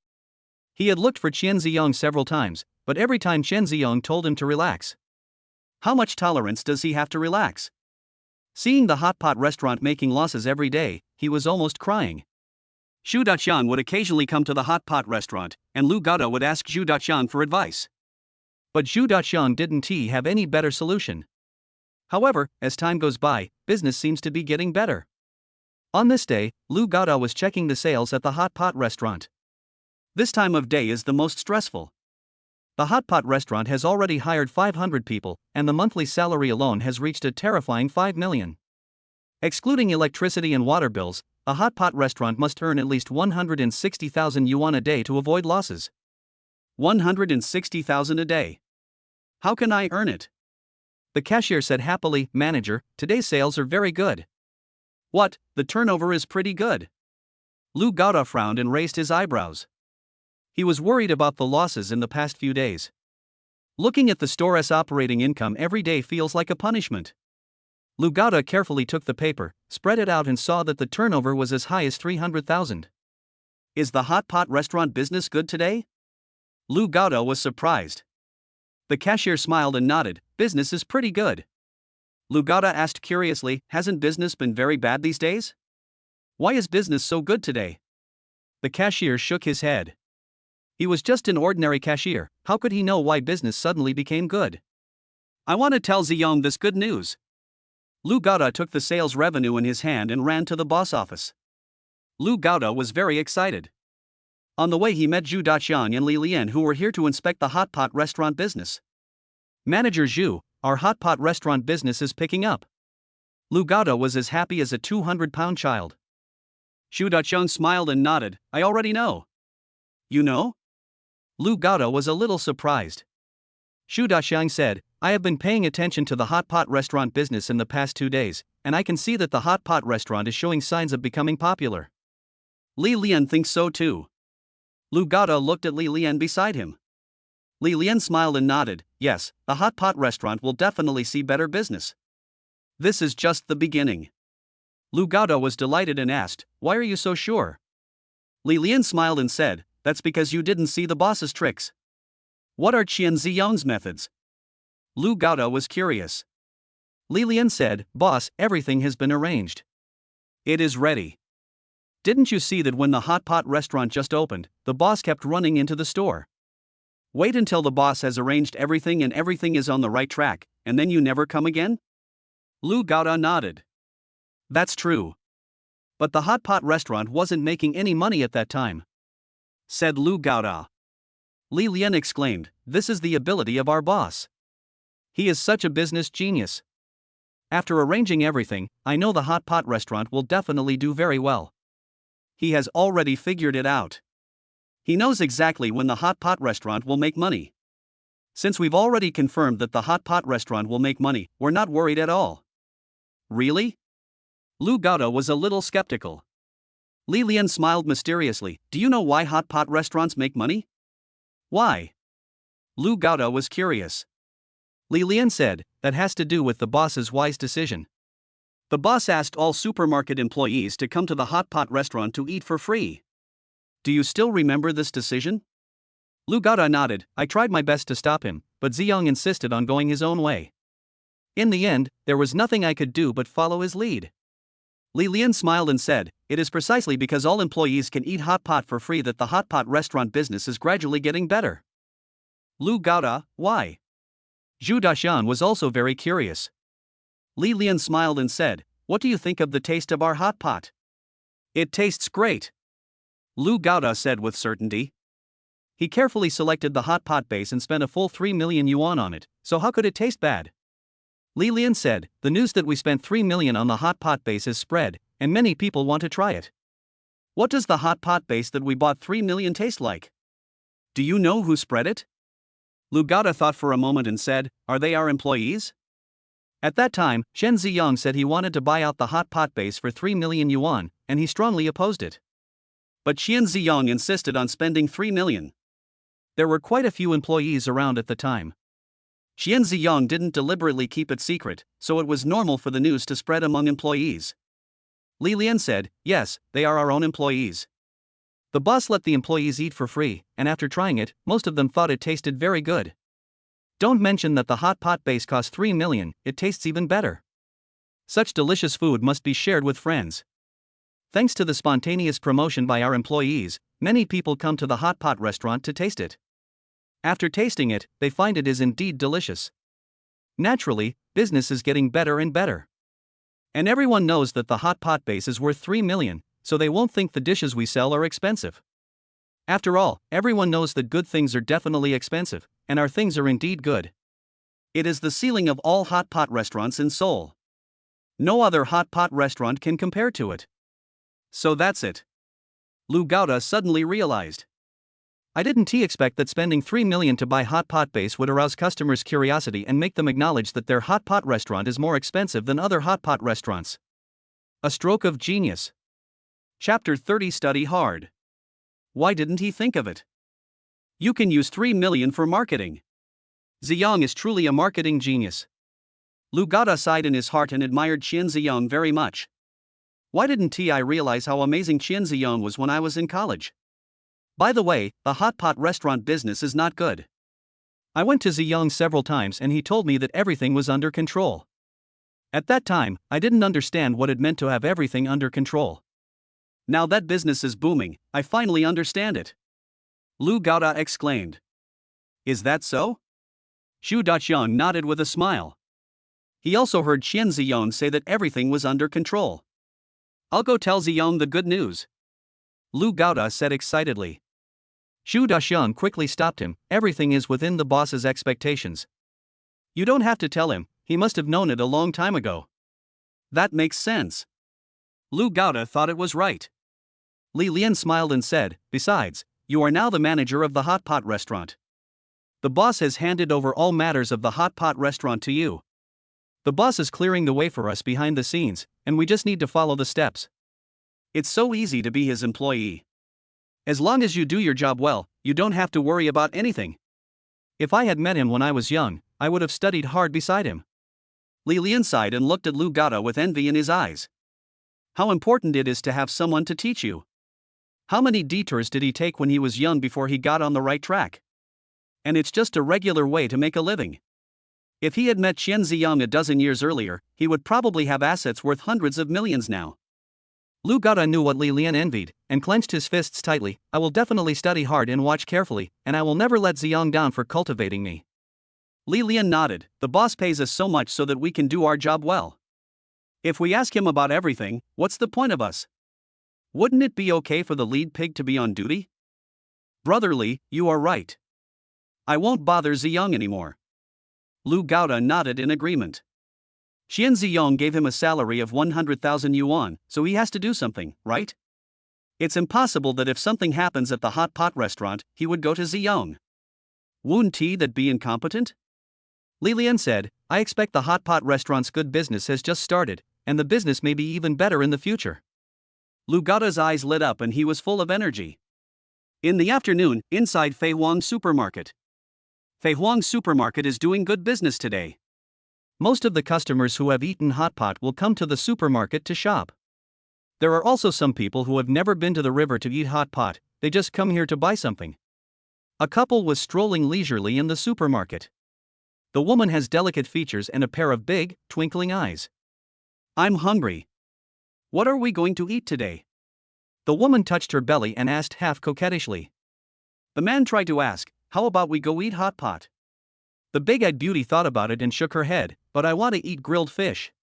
He had looked for Chen Ziyong several times, but every time Chen Ziyong told him to relax. How much tolerance does he have to relax? Seeing the hot pot restaurant making losses every day, he was almost crying. Xu Daqian would occasionally come to the hot pot restaurant, and Lu Gaoda would ask Xu Daqian for advice. But Xu Daqian didn't have any better solution. However, as time goes by, business seems to be getting better. On this day, Lu Gaoda was checking the sales at the hot pot restaurant. This time of day is the most stressful. The hot pot restaurant has already hired 500 people, and the monthly salary alone has reached a terrifying 5 million. Excluding electricity and water bills, a hot pot restaurant must earn at least 160,000 yuan a day to avoid losses. 160,000 a day. How can I earn it? The cashier said happily, Manager, today's sales are very good. What, the turnover is pretty good? Lu Gaoda frowned and raised his eyebrows. He was worried about the losses in the past few days. Looking at the store's operating income every day feels like a punishment. Lu Gaoda carefully took the paper, spread it out and saw that the turnover was as high as 300,000. Is the hot pot restaurant business good today? Lu Gaoda was surprised. The cashier smiled and nodded, business is pretty good. Lu Gaoda asked curiously, hasn't business been very bad these days? Why is business so good today? The cashier shook his head. He was just an ordinary cashier, how could he know why business suddenly became good? I want to tell Ziyong this good news. Lu Gaoda took the sales revenue in his hand and ran to the boss office. Lu Gaoda was very excited. On the way he met Zhu Daqian and Li Lian who were here to inspect the hot pot restaurant business. Manager Zhu, our hot pot restaurant business is picking up. Lu Gaoda was as happy as a 200-pound child. Zhu Daqian smiled and nodded, I already know. You know? Lu Gaoda was a little surprised. Xu Daqiang said, I have been paying attention to the hot pot restaurant business in the past 2 days, and I can see that the hot pot restaurant is showing signs of becoming popular. Li Lian thinks so too. Lu Gaoda looked at Li Lian beside him. Li Lian smiled and nodded. Yes, the hot pot restaurant will definitely see better business. This is just the beginning. Lu Gaoda was delighted and asked, why are you so sure? Li Lian smiled and said, that's because you didn't see the boss's tricks. What are Qian Ziyang's methods? Lu Gaoda was curious. Li Lian said, boss, everything has been arranged. It is ready. Didn't you see that when the hot pot restaurant just opened, the boss kept running into the store? Wait until the boss has arranged everything and everything is on the right track, and then you never come again? Lu Gaoda nodded. That's true. But the hot pot restaurant wasn't making any money at that time, said Lu Gaoda. Li Lian exclaimed, this is the ability of our boss. He is such a business genius. After arranging everything, I know the hot pot restaurant will definitely do very well. He has already figured it out. He knows exactly when the hot pot restaurant will make money. Since we've already confirmed that the hot pot restaurant will make money, we're not worried at all. Really? Lu Gaoda was a little skeptical. Li Lian smiled mysteriously. Do you know why hot pot restaurants make money? Why? Lu Gaoda was curious. Li Lian said, that has to do with the boss's wise decision. The boss asked all supermarket employees to come to the hot pot restaurant to eat for free. Do you still remember this decision? Lu Gaoda nodded. I tried my best to stop him, but Ziyang insisted on going his own way. In the end, there was nothing I could do but follow his lead. Li Lian smiled and said, it is precisely because all employees can eat hot pot for free that the hot pot restaurant business is gradually getting better. Lu Gaoda, why? Zhu Daxian was also very curious. Li Lian smiled and said, what do you think of the taste of our hot pot? It tastes great. Lu Gaoda said with certainty. He carefully selected the hot pot base and spent a full 3 million yuan on it, so how could it taste bad? Li Lian said, the news that we spent 3 million on the hot pot base is spread, and many people want to try it. What does the hot pot base that we bought 3 million taste like? Do you know who spread it? Lu Gaoda thought for a moment and said, are they our employees? At that time, Shen Ziyang said he wanted to buy out the hot pot base for 3 million yuan, and he strongly opposed it. But Qian Ziyang insisted on spending 3 million. There were quite a few employees around at the time. Qian Ziyang didn't deliberately keep it secret, so it was normal for the news to spread among employees. Li Lian said, yes, they are our own employees. The boss let the employees eat for free, and after trying it, most of them thought it tasted very good. Don't mention that the hot pot base cost 3 million, it tastes even better. Such delicious food must be shared with friends. Thanks to the spontaneous promotion by our employees, many people come to the hot pot restaurant to taste it. After tasting it, they find it is indeed delicious. Naturally, business is getting better and better. And everyone knows that the hot pot base is worth 3 million, so they won't think the dishes we sell are expensive. After all, everyone knows that good things are definitely expensive, and our things are indeed good. It is the ceiling of all hot pot restaurants in Seoul. No other hot pot restaurant can compare to it. So that's it. Lu Gaoda suddenly realized. I didn't expect that spending 3 million to buy hot pot base would arouse customers' curiosity and make them acknowledge that their hot pot restaurant is more expensive than other hot pot restaurants. A stroke of genius. Chapter 30 Study hard. Why didn't he think of it? You can use 3 million for marketing. Ziyang is truly a marketing genius. Lu Gaoda sighed in his heart and admired Qian Ziyang very much. Why didn't I realize how amazing Qian Ziyang was when I was in college? By the way, the hot pot restaurant business is not good. I went to Ziyang several times and he told me that everything was under control. At that time, I didn't understand what it meant to have everything under control. Now that business is booming, I finally understand it. Lu Gaoda exclaimed. Is that so? Zhu Daxiang nodded with a smile. He also heard Qian Ziyang say that everything was under control. I'll go tell Ziyang the good news. Lu Gaoda said excitedly. Zhu Daxiang quickly stopped him. Everything is within the boss's expectations. You don't have to tell him, he must have known it a long time ago. That makes sense. Lu Gaoda thought it was right. Li Lian smiled and said, besides, you are now the manager of the hot pot restaurant. The boss has handed over all matters of the hot pot restaurant to you. The boss is clearing the way for us behind the scenes, and we just need to follow the steps. It's so easy to be his employee. As long as you do your job well, you don't have to worry about anything. If I had met him when I was young, I would have studied hard beside him. Li Lian sighed and looked at Lu Gata with envy in his eyes. How important it is to have someone to teach you. How many detours did he take when he was young before he got on the right track? And it's just a regular way to make a living. If he had met Qian Ziyang a dozen years earlier, he would probably have assets worth hundreds of millions now. Lu Gata knew what Li Lian envied, and clenched his fists tightly. I will definitely study hard and watch carefully, and I will never let Ziyang down for cultivating me. Li Lian nodded. The boss pays us so much so that we can do our job well. If we ask him about everything, what's the point of us? Wouldn't it be okay for the lead pig to be on duty? Brother Li, you are right. I won't bother Ziyang anymore. Lu Gata nodded in agreement. Qian Ziyang gave him a salary of 100,000 yuan, so he has to do something, right? It's impossible that if something happens at the hot pot restaurant, he would go to Ziyang. Wouldn't he that be incompetent? Li Lian said, I expect the hot pot restaurant's good business has just started, and the business may be even better in the future. Lu Gata's eyes lit up and he was full of energy. In the afternoon, inside Fei Huang supermarket. Fei Huang supermarket is doing good business today. Most of the customers who have eaten hot pot will come to the supermarket to shop. There are also some people who have never been to the river to eat hot pot, they just come here to buy something. A couple was strolling leisurely in the supermarket. The woman has delicate features and a pair of big, twinkling eyes. I'm hungry. What are we going to eat today? The woman touched her belly and asked half coquettishly. The man tried to ask, how about we go eat hot pot? The big-eyed beauty thought about it and shook her head, but I want to eat grilled fish.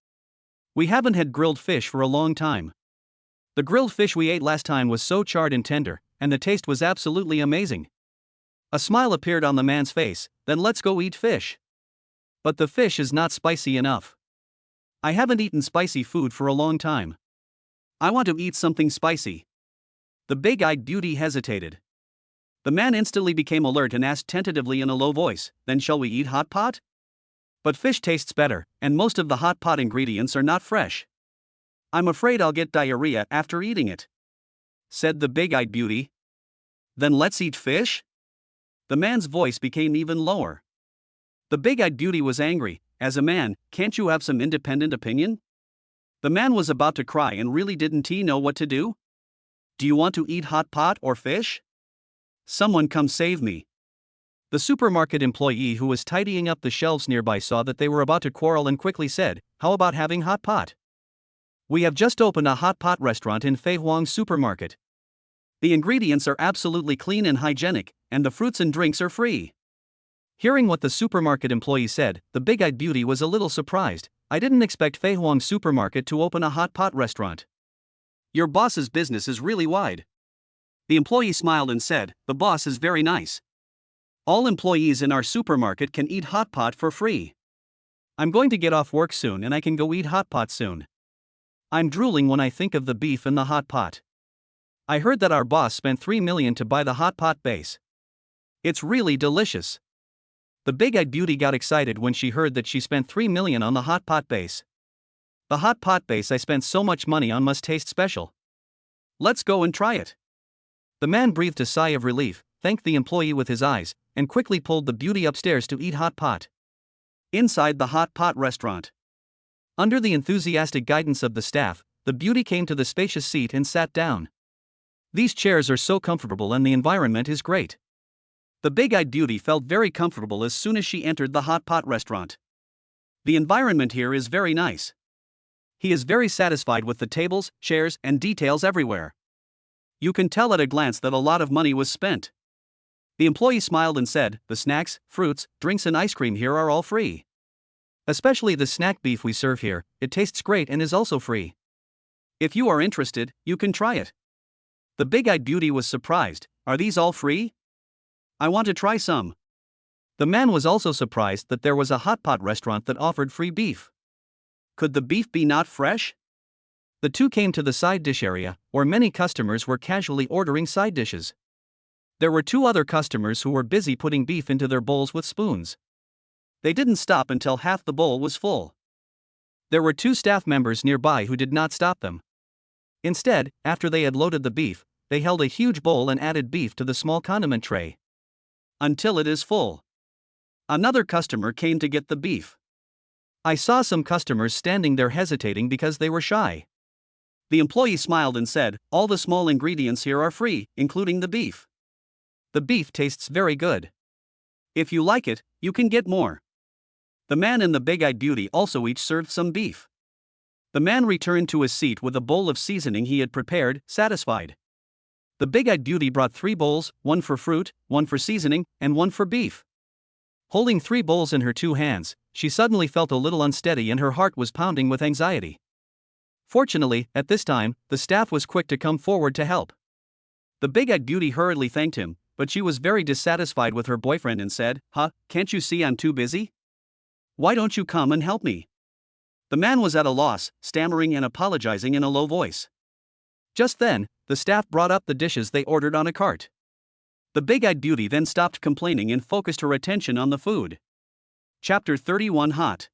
We haven't had grilled fish for a long time. The grilled fish we ate last time was so charred and tender, and the taste was absolutely amazing. A smile appeared on the man's face. Then let's go eat fish. But the fish is not spicy enough. I haven't eaten spicy food for a long time. I want to eat something spicy. The big-eyed beauty hesitated. The man instantly became alert and asked tentatively in a low voice, then shall we eat hot pot? But fish tastes better, and most of the hot pot ingredients are not fresh. I'm afraid I'll get diarrhea after eating it, said the big-eyed beauty. Then let's eat fish? The man's voice became even lower. The big-eyed beauty was angry. As a man, can't you have some independent opinion? The man was about to cry and really didn't he know what to do? Do you want to eat hot pot or fish? Someone come save me. The supermarket employee who was tidying up the shelves nearby saw that they were about to quarrel and quickly said, how about having hot pot? We have just opened a hot pot restaurant in Fei Huang supermarket. The ingredients are absolutely clean and hygienic, and the fruits and drinks are free. Hearing what the supermarket employee said, the big-eyed beauty was a little surprised. I didn't expect Fei Huang supermarket to open a hot pot restaurant. Your boss's business is really wide. The employee smiled and said, the boss is very nice. All employees in our supermarket can eat hot pot for free. I'm going to get off work soon and I can go eat hot pot soon. I'm drooling when I think of the beef in the hot pot. I heard that our boss spent 3 million to buy the hot pot base. It's really delicious. The big-eyed beauty got excited when she heard that she spent 3 million on the hot pot base. The hot pot base I spent so much money on must taste special. Let's go and try it. The man breathed a sigh of relief, thanked the employee with his eyes, and quickly pulled the beauty upstairs to eat hot pot. Inside the hot pot restaurant. Under the enthusiastic guidance of the staff, the beauty came to the spacious seat and sat down. These chairs are so comfortable and the environment is great. The big-eyed beauty felt very comfortable as soon as she entered the hot pot restaurant. The environment here is very nice. He is very satisfied with the tables, chairs, and details everywhere. You can tell at a glance that a lot of money was spent. The employee smiled and said, the snacks, fruits, drinks and ice cream here are all free. Especially the snack beef we serve here, it tastes great and is also free. If you are interested, you can try it. The big-eyed beauty was surprised. Are these all free? I want to try some. The man was also surprised that there was a hot pot restaurant that offered free beef. Could the beef be not fresh? The two came to the side dish area, where many customers were casually ordering side dishes. There were 2 other customers who were busy putting beef into their bowls with spoons. They didn't stop until half the bowl was full. There were 2 staff members nearby who did not stop them. Instead, after they had loaded the beef, they held a huge bowl and added beef to the small condiment tray. Until it is full. Another customer came to get the beef. I saw some customers standing there hesitating because they were shy. The employee smiled and said, "All the small ingredients here are free, including the beef. The beef tastes very good. If you like it, you can get more." The man and the big-eyed beauty also each served some beef. The man returned to his seat with a bowl of seasoning he had prepared, satisfied. The big-eyed beauty brought 3 bowls, one for fruit, one for seasoning, and one for beef. Holding 3 bowls in her 2 hands, she suddenly felt a little unsteady and her heart was pounding with anxiety. Fortunately, at this time, the staff was quick to come forward to help. The big-eyed beauty hurriedly thanked him, but she was very dissatisfied with her boyfriend and said, "Can't you see I'm too busy? Why don't you come and help me?" The man was at a loss, stammering and apologizing in a low voice. Just then, the staff brought up the dishes they ordered on a cart. The big-eyed beauty then stopped complaining and focused her attention on the food. Chapter 31 Hot.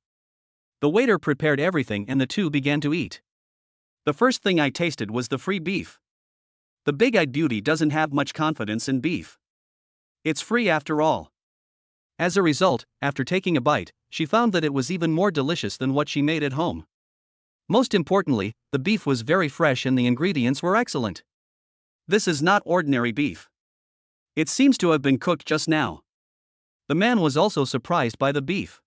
The waiter prepared everything and the two began to eat. The first thing I tasted was the free beef. The big-eyed beauty doesn't have much confidence in beef. It's free after all. As a result, after taking a bite, she found that it was even more delicious than what she made at home. Most importantly, the beef was very fresh and the ingredients were excellent. This is not ordinary beef. It seems to have been cooked just now. The man was also surprised by the beef.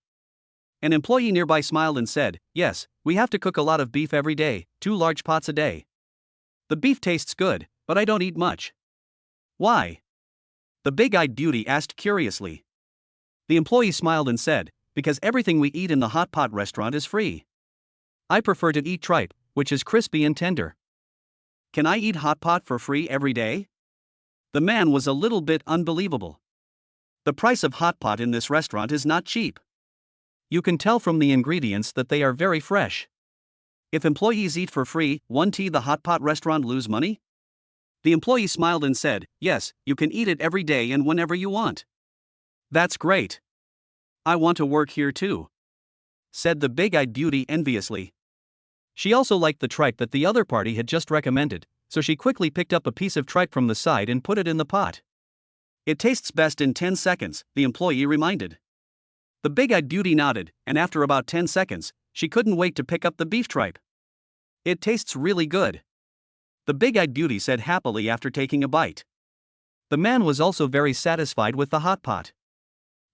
An employee nearby smiled and said, "Yes, we have to cook a lot of beef every day, 2 large pots a day. The beef tastes good, but I don't eat much." "Why?" the big-eyed beauty asked curiously. The employee smiled and said, "Because everything we eat in the hot pot restaurant is free. I prefer to eat tripe, which is crispy and tender." "Can I eat hot pot for free every day?" The man was a little bit unbelievable. The price of hot pot in this restaurant is not cheap. You can tell from the ingredients that they are very fresh. If employees eat for free, won't the hot pot restaurant lose money? The employee smiled and said, "Yes, you can eat it every day and whenever you want." "That's great. I want to work here too," said the big-eyed beauty enviously. She also liked the tripe that the other party had just recommended, so she quickly picked up a piece of tripe from the side and put it in the pot. "It tastes best in 10 seconds, the employee reminded. The big-eyed beauty nodded, and after about 10 seconds, she couldn't wait to pick up the beef tripe. "It tastes really good," the big-eyed beauty said happily after taking a bite. The man was also very satisfied with the hot pot.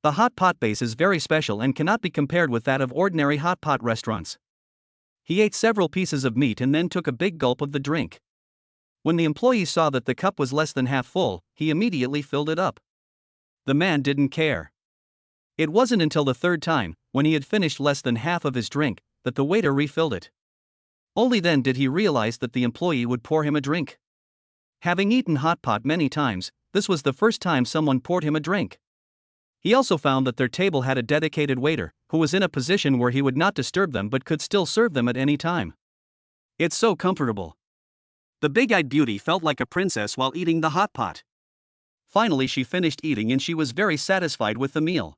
The hot pot base is very special and cannot be compared with that of ordinary hot pot restaurants. He ate several pieces of meat and then took a big gulp of the drink. When the employee saw that the cup was less than half full, he immediately filled it up. The man didn't care. It wasn't until the 3rd time, when he had finished less than half of his drink, that the waiter refilled it. Only then did he realize that the employee would pour him a drink. Having eaten hot pot many times, this was the first time someone poured him a drink. He also found that their table had a dedicated waiter, who was in a position where he would not disturb them but could still serve them at any time. It's so comfortable. The big-eyed beauty felt like a princess while eating the hot pot. Finally she finished eating and she was very satisfied with the meal.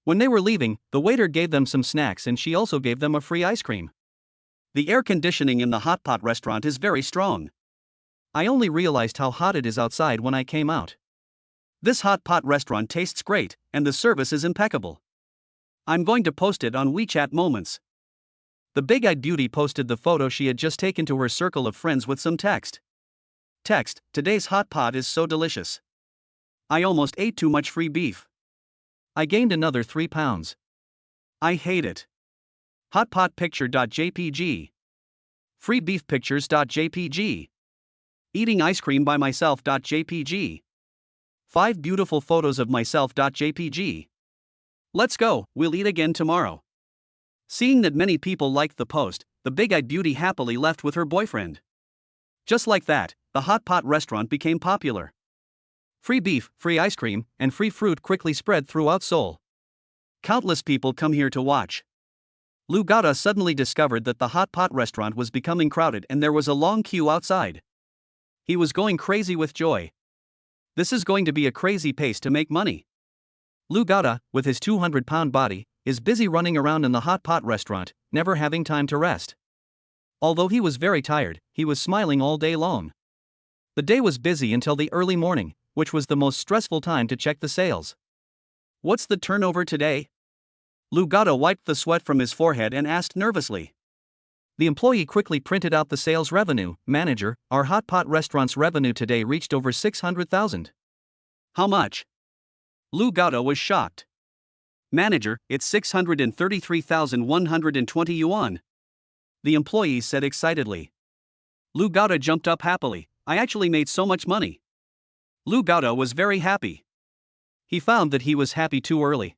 When they were leaving, the waiter gave them some snacks and she also gave them a free ice cream. The air conditioning in the hot pot restaurant is very strong. I only realized how hot it is outside when I came out. This hot pot restaurant tastes great, and the service is impeccable. I'm going to post it on WeChat Moments. The big-eyed beauty posted the photo she had just taken to her circle of friends with some text. Text, "Today's hot pot is so delicious. I almost ate too much free beef. I gained another 3 pounds. I hate it. Hotpotpicture.jpg. Freebeefpictures.jpg. Eating ice cream by myself.jpg. 5 beautiful photos of myself.jpg. Let's go, we'll eat again tomorrow." Seeing that many people liked the post, the big-eyed beauty happily left with her boyfriend. Just like that, the hot pot restaurant became popular. Free beef, free ice cream, and free fruit quickly spread throughout Seoul. Countless people come here to watch. Lu Gata suddenly discovered that the hot pot restaurant was becoming crowded and there was a long queue outside. He was going crazy with joy. This is going to be a crazy pace to make money. Lu Gata, with his 200-pound body, is busy running around in the hot pot restaurant, never having time to rest. Although he was very tired, he was smiling all day long. The day was busy until the early morning, which was the most stressful time to check the sales. What's the turnover today? Lu Gata wiped the sweat from his forehead and asked nervously. The employee quickly printed out the sales revenue. Manager, our hot pot restaurant's revenue today reached over 600,000. How much? Lu Gata was shocked. Manager, it's 633,120 yuan. The employee said excitedly. Lu Gata jumped up happily. I actually made so much money. Lu Gata was very happy. He found that he was happy too early.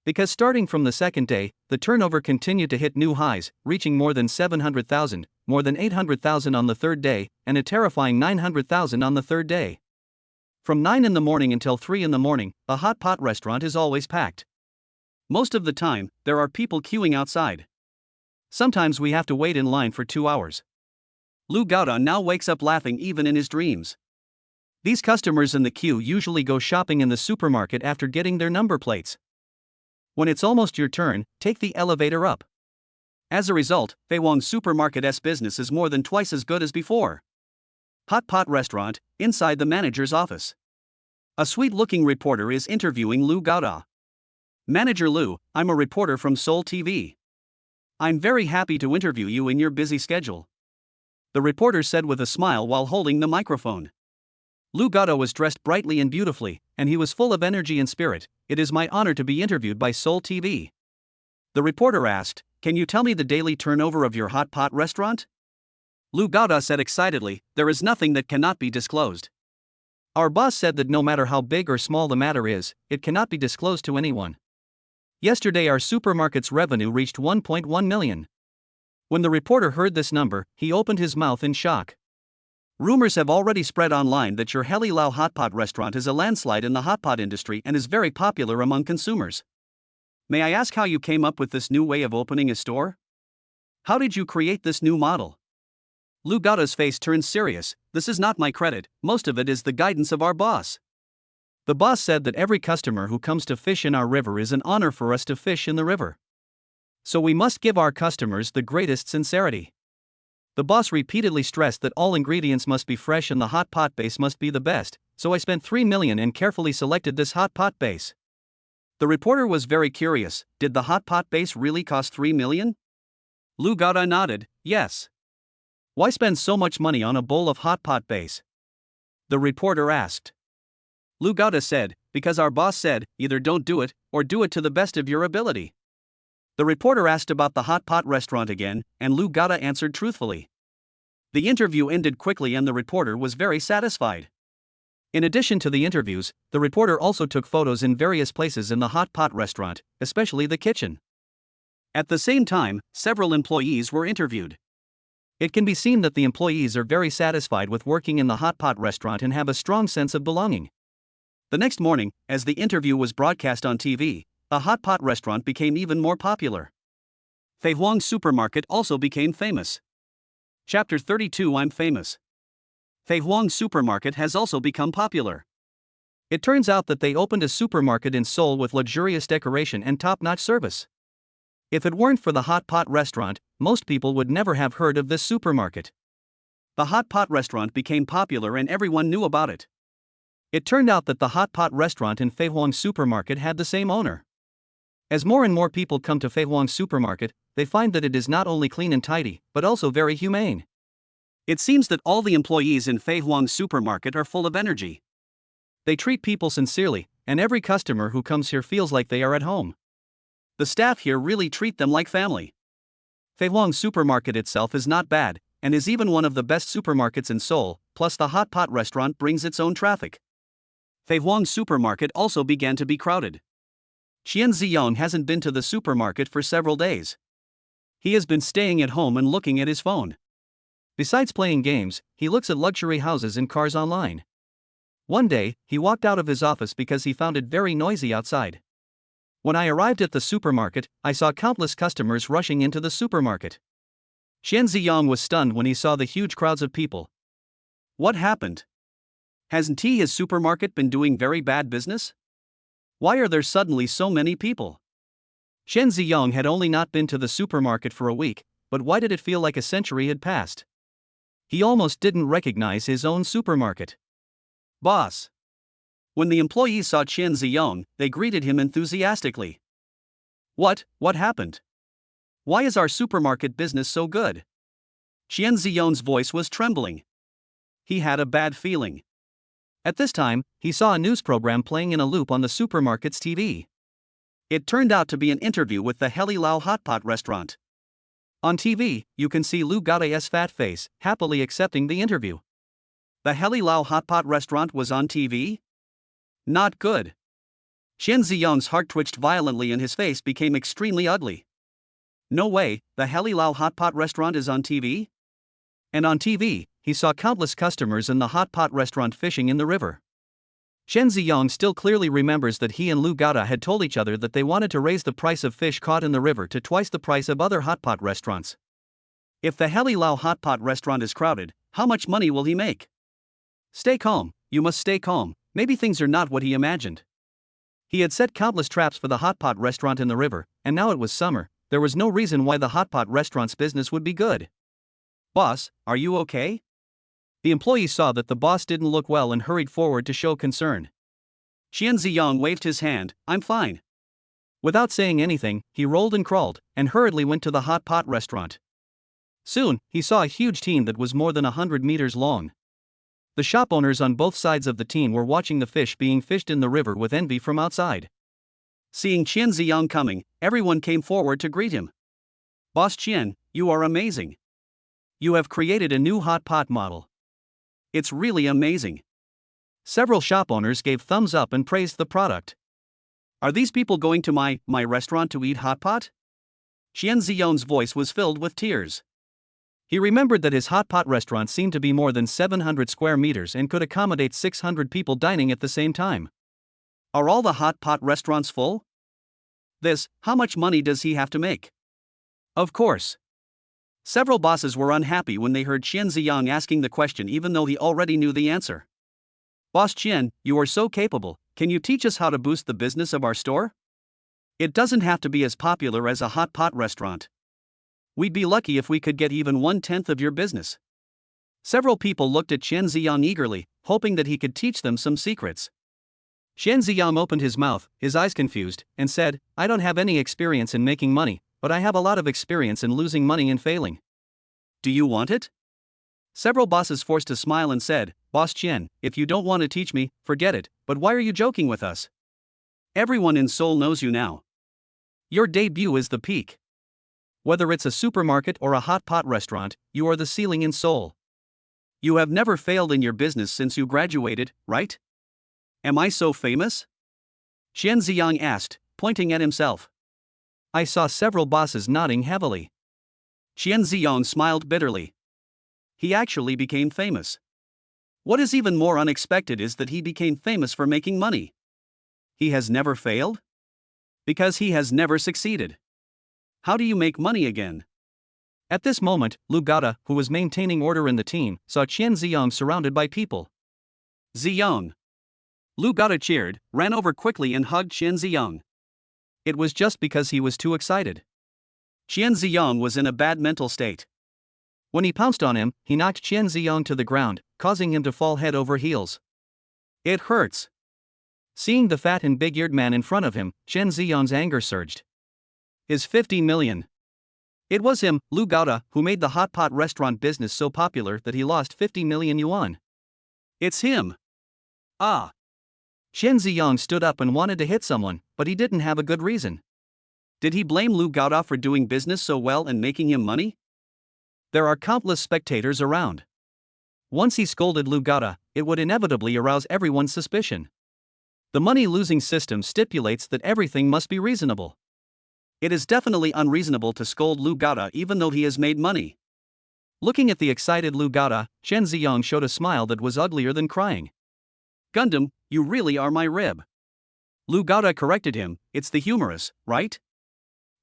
Because starting from the second day, the turnover continued to hit new highs, reaching more than 700,000, more than 800,000 on the third day, and a terrifying 900,000 on the third day. From 9 in the morning until 3 in the morning, a hot pot restaurant is always packed. Most of the time, there are people queuing outside. Sometimes we have to wait in line for 2 hours. Lu Gata now wakes up laughing even in his dreams. These customers in the queue usually go shopping in the supermarket after getting their number plates. When it's almost your turn, take the elevator up. As a result, Feiwang Supermarket's business is more than twice as good as before. Hot pot restaurant, inside the manager's office. A sweet-looking reporter is interviewing Lu Gata. Manager Lu, I'm a reporter from Seoul TV. I'm very happy to interview you in your busy schedule. The reporter said with a smile while holding the microphone. Lu Gata was dressed brightly and beautifully, and he was full of energy and spirit. It is my honor to be interviewed by Seoul TV. The reporter asked, Can you tell me the daily turnover of your hot pot restaurant? Lu Gata said excitedly, There is nothing that cannot be disclosed. Our boss said that no matter how big or small the matter is, it cannot be disclosed to anyone. Yesterday our supermarket's revenue reached 1.1 million. When the reporter heard this number, he opened his mouth in shock. Rumors have already spread online that your Heli Lao hot pot restaurant is a landslide in the hot pot industry and is very popular among consumers. May I ask how you came up with this new way of opening a store? How did you create this new model? Lu Gata's face turned serious. This is not my credit, most of it is the guidance of our boss. The boss said that every customer who comes to fish in our river is an honor for us to fish in the river. So we must give our customers the greatest sincerity. The boss repeatedly stressed that all ingredients must be fresh and the hot pot base must be the best, so I spent 3 million and carefully selected this hot pot base. The reporter was very curious. Did the hot pot base really cost 3 million? Lu Gata nodded, yes. Why spend so much money on a bowl of hot pot base? The reporter asked. Lu Gata said, Because our boss said, either don't do it, or do it to the best of your ability. The reporter asked about the hot pot restaurant again, and Lu Gata answered truthfully. The interview ended quickly and the reporter was very satisfied. In addition to the interviews, the reporter also took photos in various places in the hot pot restaurant, especially the kitchen. At the same time, several employees were interviewed. It can be seen that the employees are very satisfied with working in the hot pot restaurant and have a strong sense of belonging. The next morning, as the interview was broadcast on TV, a hot pot restaurant became even more popular. Feiwang Supermarket also became famous. Chapter 32 I'm famous. Feiwang Supermarket has also become popular. It turns out that they opened a supermarket in Seoul with luxurious decoration and top-notch service. If it weren't for the hot pot restaurant, most people would never have heard of this supermarket. The hot pot restaurant became popular and everyone knew about it. It turned out that the hot pot restaurant in Feiwang Supermarket had the same owner. As more and more people come to Feiwang Supermarket, they find that it is not only clean and tidy, but also very humane. It seems that all the employees in Feiwang Supermarket are full of energy. They treat people sincerely, and every customer who comes here feels like they are at home. The staff here really treat them like family. Feiwang Supermarket itself is not bad, and is even one of the best supermarkets in Seoul, plus the hot pot restaurant brings its own traffic. Feiwang Supermarket also began to be crowded. Qian Ziyong hasn't been to the supermarket for several days. He has been staying at home and looking at his phone. Besides playing games, he looks at luxury houses and cars online. One day, he walked out of his office because he found it very noisy outside. When I arrived at the supermarket, I saw countless customers rushing into the supermarket. Qian Ziyong was stunned when he saw the huge crowds of people. What happened? Hasn't his supermarket been doing very bad business? Why are there suddenly so many people? Qian Ziyong had only not been to the supermarket for a week, but why did it feel like a century had passed? He almost didn't recognize his own supermarket. Boss! When the employees saw Qian Ziyong, they greeted him enthusiastically. What happened? Why is our supermarket business so good? Qian Ziyong's voice was trembling. He had a bad feeling. At this time, he saw a news program playing in a loop on the supermarket's TV. It turned out to be an interview with the Heli Lao Hot Pot restaurant. On TV, you can see Lu Gada's fat face, happily accepting the interview. The Heli Lao Hot Pot restaurant was on TV? Not good. Qian Ziyong's heart twitched violently and his face became extremely ugly. No way, the Heli Lao Hot Pot restaurant is on TV? And on TV, he saw countless customers in the hot pot restaurant fishing in the river. Qian Ziyong still clearly remembers that he and Lu Gada had told each other that they wanted to raise the price of fish caught in the river to twice the price of other hot pot restaurants. If the Heli Lao hot pot restaurant is crowded, how much money will he make? Stay calm, you must stay calm, maybe things are not what he imagined. He had set countless traps for the hot pot restaurant in the river, and now it was summer, there was no reason why the hot pot restaurant's business would be good. Boss, are you okay? The employee saw that the boss didn't look well and hurried forward to show concern. Qian Ziyong waved his hand, I'm fine. Without saying anything, he rolled and crawled, and hurriedly went to the hot pot restaurant. Soon, he saw a huge team that was more than 100 meters long. The shop owners on both sides of the team were watching the fish being fished in the river with envy from outside. Seeing Qian Ziyong coming, everyone came forward to greet him. Boss Qian, you are amazing. You have created a new hot pot model. It's really amazing. Several shop owners gave thumbs up and praised the product. Are these people going to my restaurant to eat hot pot? Qian Ziyong's voice was filled with tears. He remembered that his hot pot restaurant seemed to be more than 700 square meters and could accommodate 600 people dining at the same time. Are all the hot pot restaurants full? How much money does he have to make? Of course. Several bosses were unhappy when they heard Qian Ziyong asking the question even though he already knew the answer. Boss Qian, you are so capable, can you teach us how to boost the business of our store? It doesn't have to be as popular as a hot pot restaurant. We'd be lucky if we could get even 1/10 of your business. Several people looked at Qian Ziyong eagerly, hoping that he could teach them some secrets. Qian Ziyong opened his mouth, his eyes confused, and said, I don't have any experience in making money, but I have a lot of experience in losing money and failing. Do you want it? Several bosses forced a smile and said, Boss Qian, if you don't want to teach me, forget it, but why are you joking with us? Everyone in Seoul knows you now. Your debut is the peak. Whether it's a supermarket or a hot pot restaurant, you are the ceiling in Seoul. You have never failed in your business since you graduated, right? Am I so famous? Qian Ziyong asked, pointing at himself. I saw several bosses nodding heavily. Qian Ziyong smiled bitterly. He actually became famous. What is even more unexpected is that he became famous for making money. He has never failed? Because he has never succeeded. How do you make money again? At this moment, Lu Gada, who was maintaining order in the team, saw Qian Ziyong surrounded by people. Ziyong! Lu Gada cheered, ran over quickly and hugged Qian Ziyong. It was just because he was too excited. Qian Ziyong was in a bad mental state. When he pounced on him, he knocked Qian Ziyong to the ground, causing him to fall head over heels. It hurts. Seeing the fat and big-eared man in front of him, Qian Ziyong's anger surged. His 50 million. It was him, Lu Gada, who made the hot pot restaurant business so popular that he lost 50 million yuan. It's him. Ah. Qian Ziyong stood up and wanted to hit someone, but he didn't have a good reason. Did he blame Lu Gada for doing business so well and making him money? There are countless spectators around. Once he scolded Lu Gada, it would inevitably arouse everyone's suspicion. The money-losing system stipulates that everything must be reasonable. It is definitely unreasonable to scold Lu Gada even though he has made money. Looking at the excited Lu Gada, Qian Ziyong showed a smile that was uglier than crying. Gundam, you really are my rib. Lu Gada corrected him, it's the humerus, right?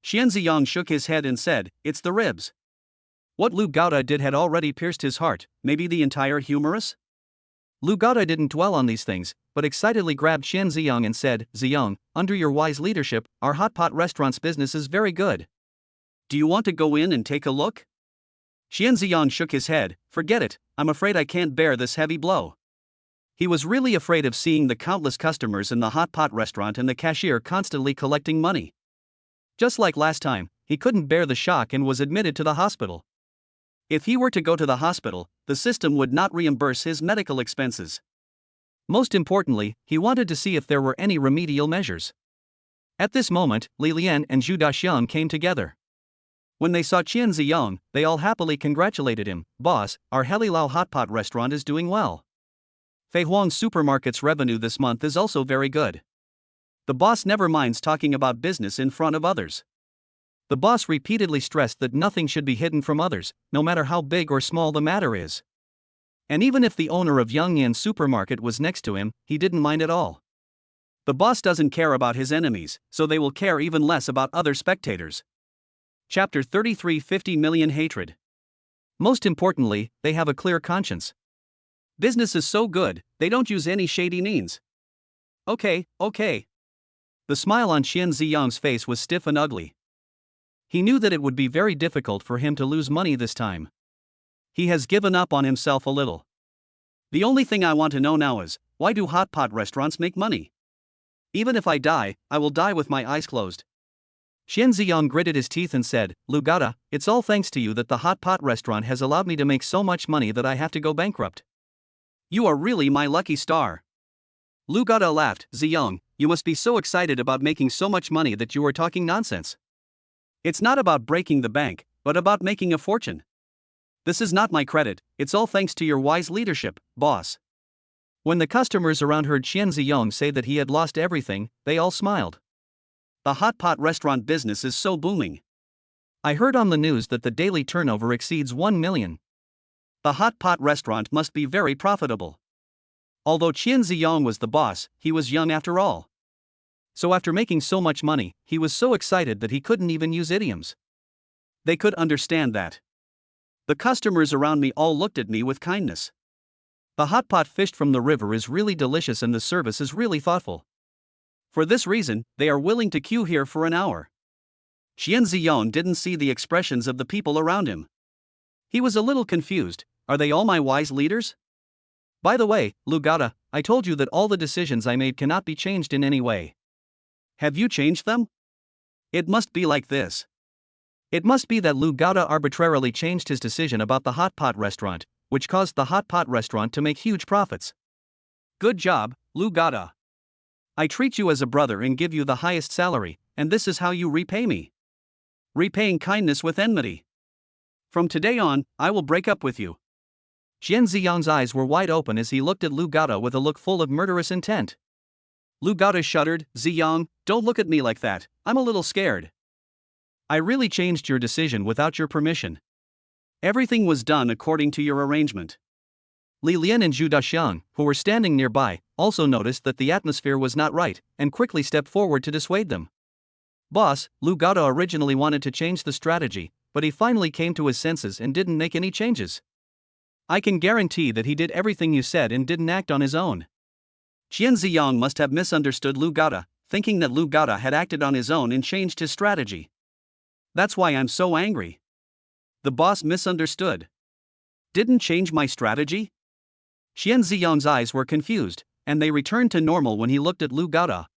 Qian Ziyong shook his head and said, it's the ribs. What Lu Gada did had already pierced his heart, maybe the entire humerus? Lu Gada didn't dwell on these things, but excitedly grabbed Qian Ziyong and said, Ziyong, under your wise leadership, our hot pot restaurant's business is very good. Do you want to go in and take a look? Qian Ziyong shook his head, forget it, I'm afraid I can't bear this heavy blow. He was really afraid of seeing the countless customers in the hot pot restaurant and the cashier constantly collecting money. Just like last time, he couldn't bear the shock and was admitted to the hospital. If he were to go to the hospital, the system would not reimburse his medical expenses. Most importantly, he wanted to see if there were any remedial measures. At this moment, Li Lian and Zhu Daxiang came together. When they saw Qian Ziyong, they all happily congratulated him. "Boss, our Helilao hot pot restaurant is doing well. Fei Huang's supermarket's revenue this month is also very good." The boss never minds talking about business in front of others. The boss repeatedly stressed that nothing should be hidden from others, no matter how big or small the matter is. And even if the owner of Yangyan supermarket was next to him, he didn't mind at all. The boss doesn't care about his enemies, so they will care even less about other spectators. Chapter 33 50 million hatred. Most importantly, they have a clear conscience. Business is so good, they don't use any shady means. Okay. The smile on Qian Ziyang's face was stiff and ugly. He knew that it would be very difficult for him to lose money this time. He has given up on himself a little. The only thing I want to know now is, why do hot pot restaurants make money? Even if I die, I will die with my eyes closed. Qian Ziyang gritted his teeth and said, "Lu Gada, it's all thanks to you that the hot pot restaurant has allowed me to make so much money that I have to go bankrupt. You are really my lucky star." Lu Gada laughed. "Ziyang, you must be so excited about making so much money that you are talking nonsense. It's not about breaking the bank, but about making a fortune. This is not my credit, it's all thanks to your wise leadership, boss." When the customers around heard Qian Ziyang say that he had lost everything, they all smiled. The hot pot restaurant business is so booming. I heard on the news that the daily turnover exceeds 1 million. The hot pot restaurant must be very profitable. Although Qian Ziyang was the boss, he was young after all. So after making so much money, he was so excited that he couldn't even use idioms. They could understand that. The customers around me all looked at me with kindness. The hot pot fished from the river is really delicious and the service is really thoughtful. For this reason, they are willing to queue here for an hour. Qian Ziyong didn't see the expressions of the people around him. He was a little confused. Are they all my wise leaders? By the way, Lu Gada, I told you that all the decisions I made cannot be changed in any way. Have you changed them? It must be like this. It must be that Lu Gada arbitrarily changed his decision about the hot pot restaurant, which caused the hot pot restaurant to make huge profits. Good job, Lu Gada. I treat you as a brother and give you the highest salary, and this is how you repay me. Repaying kindness with enmity. From today on, I will break up with you. Qian Ziyang's eyes were wide open as he looked at Lu Gada with a look full of murderous intent. Lu Gada shuddered. "Ziyang, don't look at me like that, I'm a little scared. I really changed your decision without your permission. Everything was done according to your arrangement." Li Lian and Zhu Daxiang, who were standing nearby, also noticed that the atmosphere was not right, and quickly stepped forward to dissuade them. "Boss, Lu Gada originally wanted to change the strategy, but he finally came to his senses and didn't make any changes. I can guarantee that he did everything you said and didn't act on his own." Qian Ziyang must have misunderstood Lu Gada, thinking that Lu Gada had acted on his own and changed his strategy. That's why I'm so angry. The boss misunderstood. Didn't change my strategy? Qian Ziyang's eyes were confused, and they returned to normal when he looked at Lu Gada.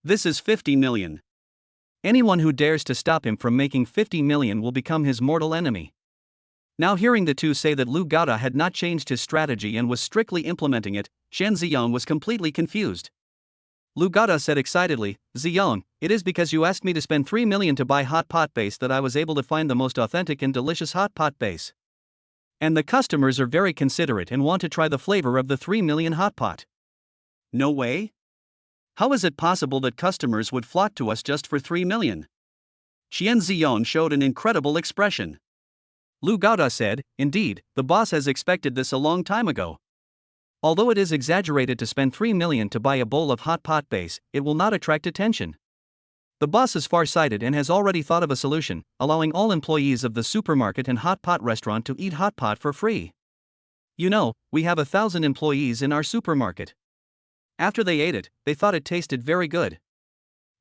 This is 50 million. Anyone who dares to stop him from making 50 million will become his mortal enemy. Now hearing the two say that Lu Gada had not changed his strategy and was strictly implementing it, Qian Ziyang was completely confused. Lu Gada said excitedly, "Ziyang, it is because you asked me to spend 3 million to buy hot pot base that I was able to find the most authentic and delicious hot pot base. And the customers are very considerate and want to try the flavor of the 3 million hot pot." No way? How is it possible that customers would flock to us just for 3 million? Qian Ziyang showed an incredible expression. Lu Gada said, "Indeed, the boss has expected this a long time ago. Although it is exaggerated to spend 3 million to buy a bowl of hot pot base, it will not attract attention. The boss is far-sighted and has already thought of a solution, allowing all employees of the supermarket and hot pot restaurant to eat hot pot for free. You know, we have 1,000 employees in our supermarket. After they ate it, they thought it tasted very good.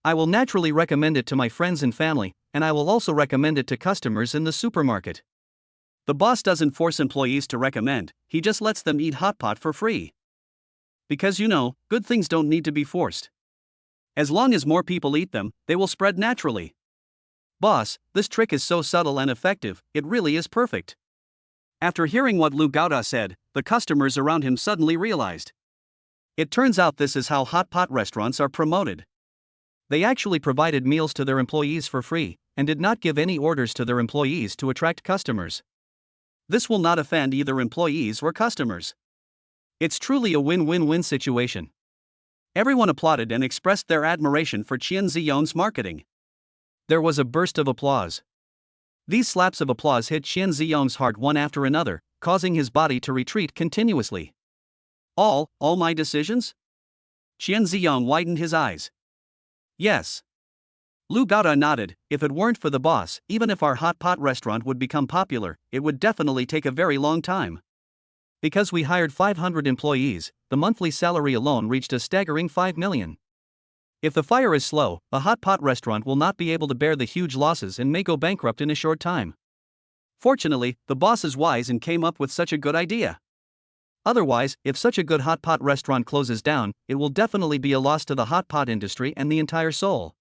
I will naturally recommend it to my friends and family, and I will also recommend it to customers in the supermarket. The boss doesn't force employees to recommend, he just lets them eat hot pot for free. Because good things don't need to be forced. As long as more people eat them, they will spread naturally. Boss, this trick is so subtle and effective, it really is perfect. After hearing what Lu Gaoda said, the customers around him suddenly realized. It turns out this is how hot pot restaurants are promoted. They actually provided meals to their employees for free, and did not give any orders to their employees to attract customers. This will not offend either employees or customers. It's truly a win-win-win situation. Everyone applauded and expressed their admiration for Qian Ziyong's marketing. There was a burst of applause. These slaps of applause hit Qian Ziyong's heart one after another, causing his body to retreat continuously. All my decisions? Qian Ziyong widened his eyes. Yes. Lu Gaoda nodded. If it weren't for the boss, even if our hot pot restaurant would become popular, it would definitely take a very long time. Because we hired 500 employees, the monthly salary alone reached a staggering 5 million. If the fire is slow, a hot pot restaurant will not be able to bear the huge losses and may go bankrupt in a short time. Fortunately, the boss is wise and came up with such a good idea. Otherwise, if such a good hot pot restaurant closes down, it will definitely be a loss to the hot pot industry and the entire Seoul.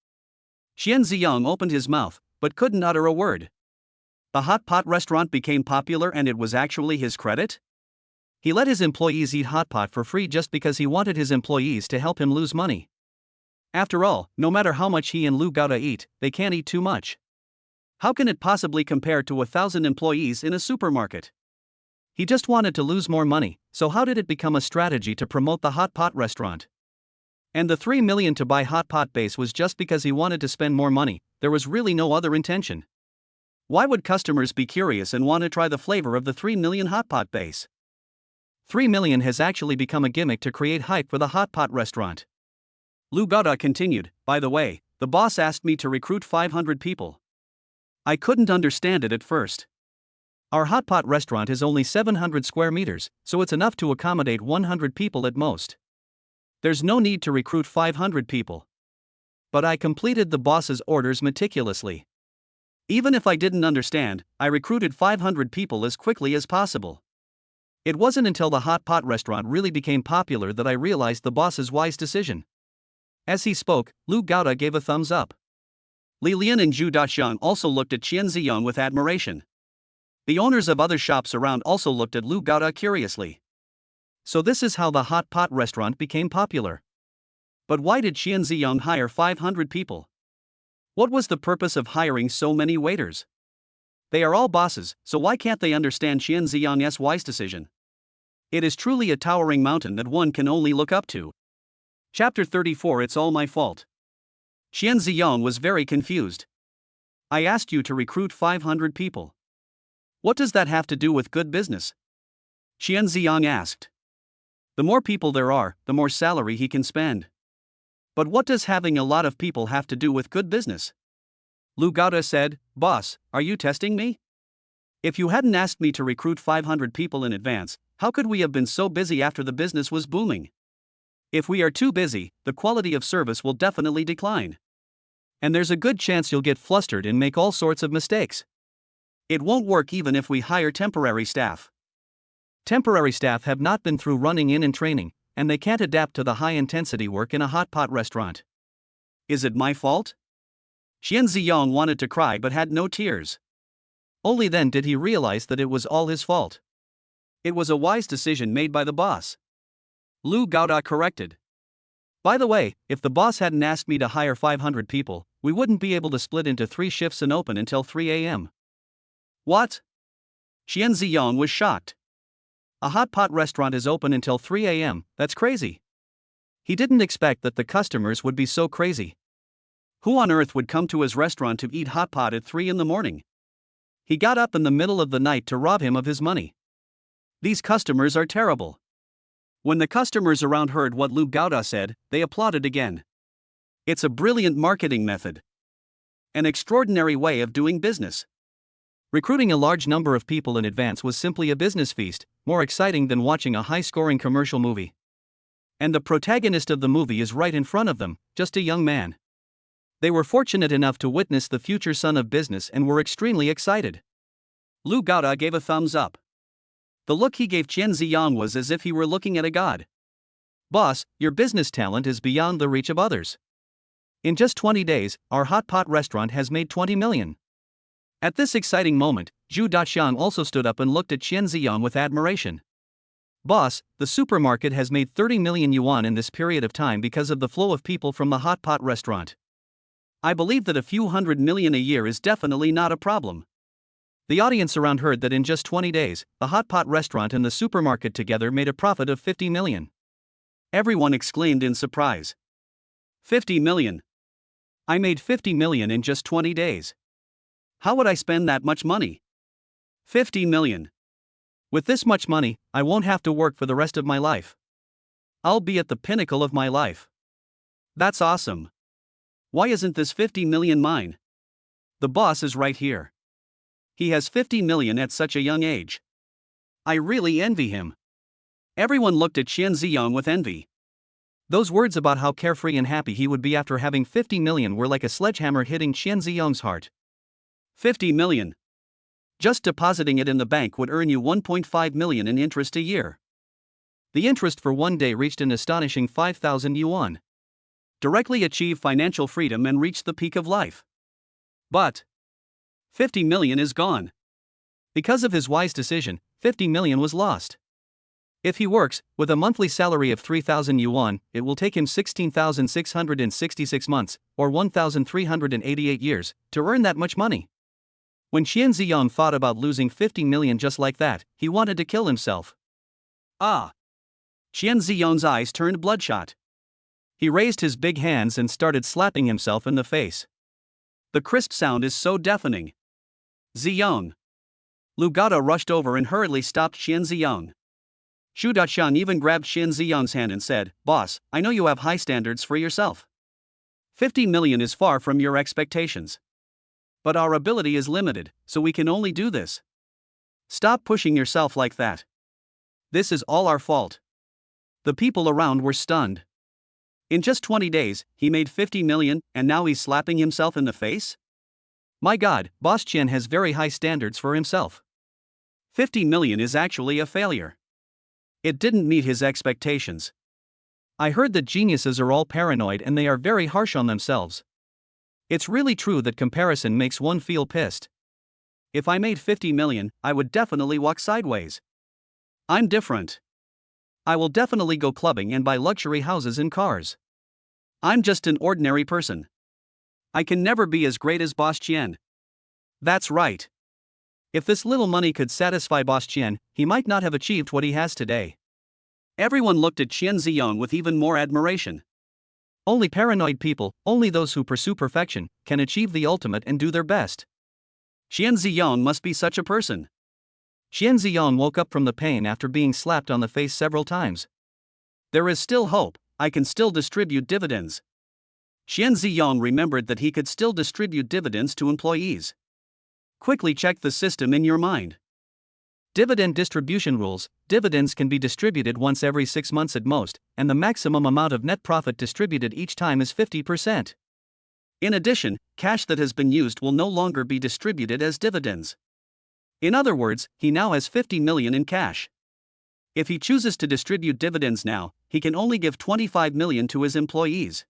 Qian Ziyong opened his mouth, but couldn't utter a word. The hot pot restaurant became popular and it was actually his credit? He let his employees eat hot pot for free just because he wanted his employees to help him lose money. After all, no matter how much he and Lu Gaoda eat, they can't eat too much. How can it possibly compare to 1,000 employees in a supermarket? He just wanted to lose more money, so how did it become a strategy to promote the hot pot restaurant? And the 3 million to buy hot pot base was just because he wanted to spend more money, there was really no other intention. Why would customers be curious and want to try the flavor of the 3 million hot pot base? 3 million has actually become a gimmick to create hype for the hot pot restaurant. Lu Gaoda continued, by the way, the boss asked me to recruit 500 people. I couldn't understand it at first. Our hot pot restaurant is only 700 square meters, so it's enough to accommodate 100 people at most. There's no need to recruit 500 people. But I completed the boss's orders meticulously. Even if I didn't understand, I recruited 500 people as quickly as possible. It wasn't until the hot pot restaurant really became popular that I realized the boss's wise decision. As he spoke, Lu Gaoda gave a thumbs up. Li Lian and Zhu Daxiang also looked at Qian Ziyong with admiration. The owners of other shops around also looked at Lu Gaoda curiously. So this is how the hot pot restaurant became popular. But why did Qian Ziyong hire 500 people? What was the purpose of hiring so many waiters? They are all bosses, so why can't they understand Qian Ziyong's wise decision? It is truly a towering mountain that one can only look up to. Chapter 34 It's all my fault. Qian Ziyong was very confused. I asked you to recruit 500 people. What does that have to do with good business? Qian Ziyong asked. The more people there are, the more salary he can spend. But what does having a lot of people have to do with good business? Lu Gaoda said, Boss, are you testing me? If you hadn't asked me to recruit 500 people in advance, how could we have been so busy after the business was booming? If we are too busy, the quality of service will definitely decline. And there's a good chance you'll get flustered and make all sorts of mistakes. It won't work even if we hire temporary staff. Temporary staff have not been through running in and training, and they can't adapt to the high-intensity work in a hot pot restaurant. Is it my fault? Qian Ziyong wanted to cry but had no tears. Only then did he realize that it was all his fault. It was a wise decision made by the boss. Lu Gaoda corrected. By the way, if the boss hadn't asked me to hire 500 people, we wouldn't be able to split into 3 shifts and open until 3 a.m. What? Qian Ziyong was shocked. A hot pot restaurant is open until 3 a.m., that's crazy. He didn't expect that the customers would be so crazy. Who on earth would come to his restaurant to eat hot pot at 3 in the morning? He got up in the middle of the night to rob him of his money. These customers are terrible. When the customers around heard what Lu Gaoda said, they applauded again. It's a brilliant marketing method. An extraordinary way of doing business. Recruiting a large number of people in advance was simply a business feast, more exciting than watching a high-scoring commercial movie. And the protagonist of the movie is right in front of them, just a young man. They were fortunate enough to witness the future son of business and were extremely excited. Lu Gaoda gave a thumbs up. The look he gave Qian Ziyong was as if he were looking at a god. Boss, your business talent is beyond the reach of others. In just 20 days, our hot pot restaurant has made 20 million. At this exciting moment, Zhu Daxiang also stood up and looked at Qian Ziyang with admiration. Boss, the supermarket has made 30 million yuan in this period of time because of the flow of people from the hot pot restaurant. I believe that a few hundred million a year is definitely not a problem. The audience around heard that in just 20 days, the hot pot restaurant and the supermarket together made a profit of 50 million. Everyone exclaimed in surprise. 50 million. I made 50 million in just 20 days. How would I spend that much money? 50 million. With this much money, I won't have to work for the rest of my life. I'll be at the pinnacle of my life. That's awesome. Why isn't this 50 million mine? The boss is right here. He has 50 million at such a young age. I really envy him. Everyone looked at Qian Ziyang with envy. Those words about how carefree and happy he would be after having 50 million were like a sledgehammer hitting Qian Ziyang's heart. 50 million. Just depositing it in the bank would earn you 1.5 million in interest a year. The interest for one day reached an astonishing 5,000 yuan. Directly achieve financial freedom and reach the peak of life. But 50 million is gone. Because of his wise decision, 50 million was lost. If he works, with a monthly salary of 3,000 yuan, it will take him 16,666 months, or 1,388 years, to earn that much money. When Qian Ziyang thought about losing 50 million just like that, he wanted to kill himself. Ah! Qian Ziyang's eyes turned bloodshot. He raised his big hands and started slapping himself in the face. The crisp sound is so deafening. Ziyang! Lu Gada rushed over and hurriedly stopped Qian Ziyang. Zhu Daxiang even grabbed Qian Ziyang's hand and said, "Boss, I know you have high standards for yourself. 50 million is far from your expectations. But our ability is limited, so we can only do this. Stop pushing yourself like that. This is all our fault." The people around were stunned. In just 20 days, he made 50 million, and now he's slapping himself in the face? My God, Boss Qian has very high standards for himself. 50 million is actually a failure. It didn't meet his expectations. I heard that geniuses are all paranoid and they are very harsh on themselves. It's really true that comparison makes one feel pissed. If I made 50 million, I would definitely walk sideways. I'm different. I will definitely go clubbing and buy luxury houses and cars. I'm just an ordinary person. I can never be as great as Boss Qian. That's right. If this little money could satisfy Boss Qian, he might not have achieved what he has today. Everyone looked at Qian Ziyang with even more admiration. Only paranoid people, only those who pursue perfection, can achieve the ultimate and do their best. Qian Ziyang must be such a person. Qian Ziyang woke up from the pain after being slapped on the face several times. There is still hope, I can still distribute dividends. Qian Ziyang remembered that he could still distribute dividends to employees. Quickly check the system in your mind. Dividend distribution rules: dividends can be distributed once every 6 months at most, and the maximum amount of net profit distributed each time is 50%. In addition, cash that has been used will no longer be distributed as dividends. In other words, he now has 50 million in cash. If he chooses to distribute dividends now, he can only give 25 million to his employees.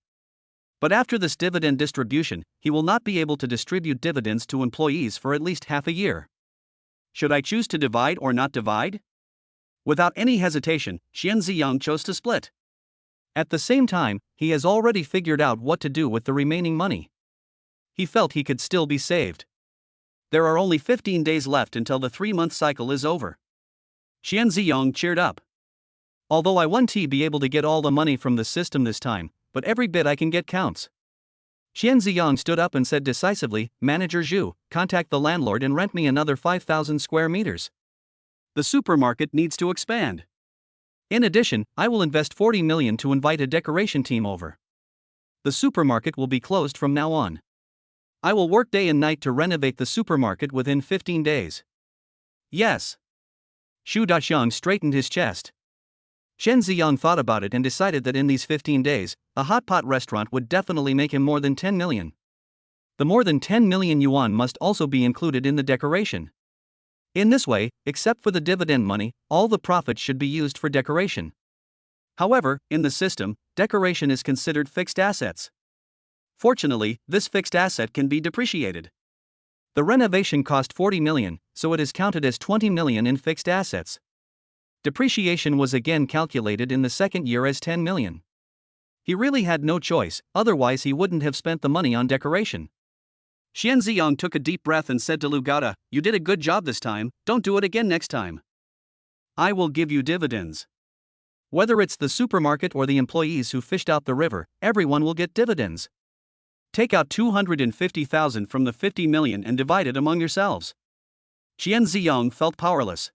But after this dividend distribution, he will not be able to distribute dividends to employees for at least half a year. Should I choose to divide or not divide? Without any hesitation, Qian Ziyang chose to split. At the same time, he has already figured out what to do with the remaining money. He felt he could still be saved. There are only 15 days left until the 3-month cycle is over. Qian Ziyang cheered up. Although I won't be able to get all the money from the system this time, but every bit I can get counts. Qian Ziyang stood up and said decisively, "Manager Zhu, contact the landlord and rent me another 5,000 square meters. The supermarket needs to expand. In addition, I will invest 40 million to invite a decoration team over. The supermarket will be closed from now on. I will work day and night to renovate the supermarket within 15 days. Yes." Zhu Daxiang straightened his chest. Qian Ziyang thought about it and decided that in these 15 days, a hot pot restaurant would definitely make him more than 10 million. The more than 10 million yuan must also be included in the decoration. In this way, except for the dividend money, all the profits should be used for decoration. However, in the system, decoration is considered fixed assets. Fortunately, this fixed asset can be depreciated. The renovation cost 40 million, so it is counted as 20 million in fixed assets. Depreciation was again calculated in the second year as 10 million. He really had no choice, otherwise he wouldn't have spent the money on decoration. Xian Ziyang took a deep breath and said to Lu Gaoda, "You did a good job this time, don't do it again next time. I will give you dividends. Whether it's the supermarket or the employees who fished out the river, everyone will get dividends. Take out 250,000 from the 50 million and divide it among yourselves." Xian Ziyang felt powerless.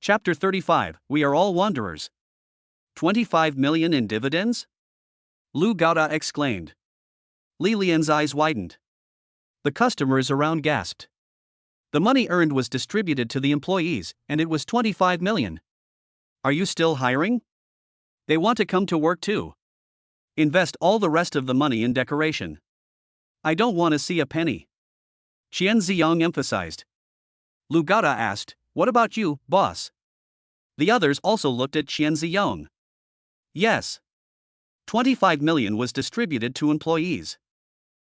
Chapter 35, We Are All Wanderers. 25 million in dividends? Lu Gaoda exclaimed. Li Lian's eyes widened. The customers around gasped. The money earned was distributed to the employees, and it was 25 million. Are you still hiring? They want to come to work too. Invest all the rest of the money in decoration. I don't want to see a penny. Xian Ziyang emphasized. Lu Gaoda asked, "What about you, boss?" The others also looked at Xian Ziyang. Yes. 25 million was distributed to employees.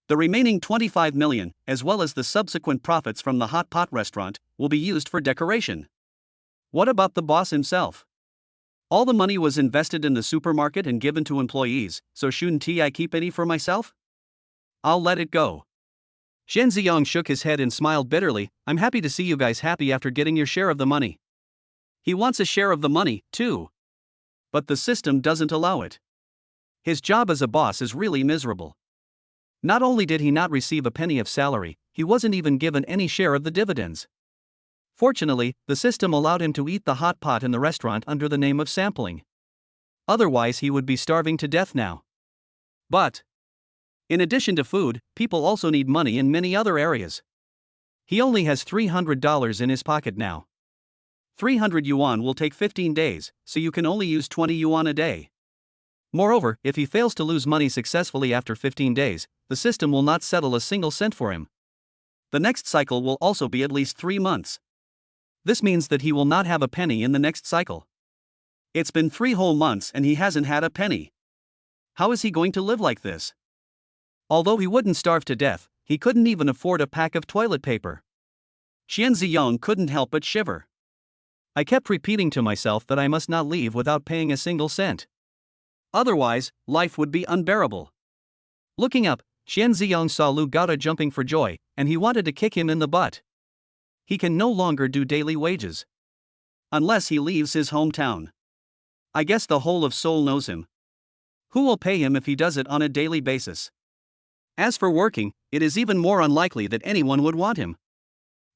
The remaining 25 million, as well as the subsequent profits from the hot pot restaurant, will be used for decoration. What about the boss himself? All the money was invested in the supermarket and given to employees, so shouldn't I keep any for myself? I'll let it go. Xian Ziyang shook his head and smiled bitterly. I'm happy to see you guys happy after getting your share of the money. He wants a share of the money, too. But the system doesn't allow it. His job as a boss is really miserable. Not only did he not receive a penny of salary, he wasn't even given any share of the dividends. Fortunately, the system allowed him to eat the hot pot in the restaurant under the name of sampling. Otherwise, he would be starving to death now. But, in addition to food, people also need money in many other areas. He only has $300 in his pocket now. 300 yuan will take 15 days, so you can only use 20 yuan a day. Moreover, if he fails to lose money successfully after 15 days, the system will not settle a single cent for him. The next cycle will also be at least 3 months. This means that he will not have a penny in the next cycle. It's been 3 whole months and he hasn't had a penny. How is he going to live like this? Although he wouldn't starve to death, he couldn't even afford a pack of toilet paper. Xian Ziyang couldn't help but shiver. I kept repeating to myself that I must not leave without paying a single cent. Otherwise, life would be unbearable. Looking up, Xian Ziyang saw Lu Gaoda jumping for joy, and he wanted to kick him in the butt. He can no longer do daily wages. Unless he leaves his hometown. I guess the whole of Seoul knows him. Who will pay him if he does it on a daily basis? As for working, it is even more unlikely that anyone would want him.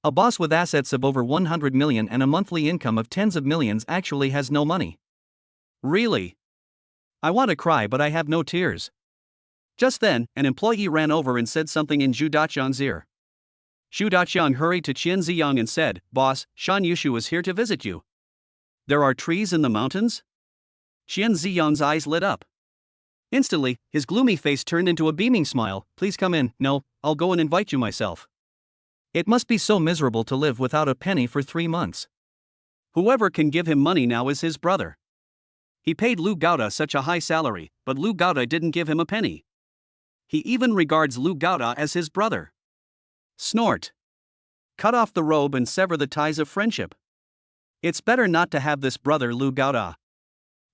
A boss with assets of over 100 million and a monthly income of tens of millions actually has no money. Really? I want to cry but I have no tears. Just then, an employee ran over and said something in Zhu Daqiang's ear. Zhu Daqiang hurried to Qian Ziyang and said, "Boss, Shan Yushu is here to visit you." There are trees in the mountains? Qian Ziyang's eyes lit up. Instantly, his gloomy face turned into a beaming smile. "Please come in. No, I'll go and invite you myself." It must be so miserable to live without a penny for 3 months. Whoever can give him money now is his brother. He paid Lu Gaoda such a high salary, but Lu Gaoda didn't give him a penny. He even regards Lu Gaoda as his brother. Snort. Cut off the robe and sever the ties of friendship. It's better not to have this brother Lu Gaoda.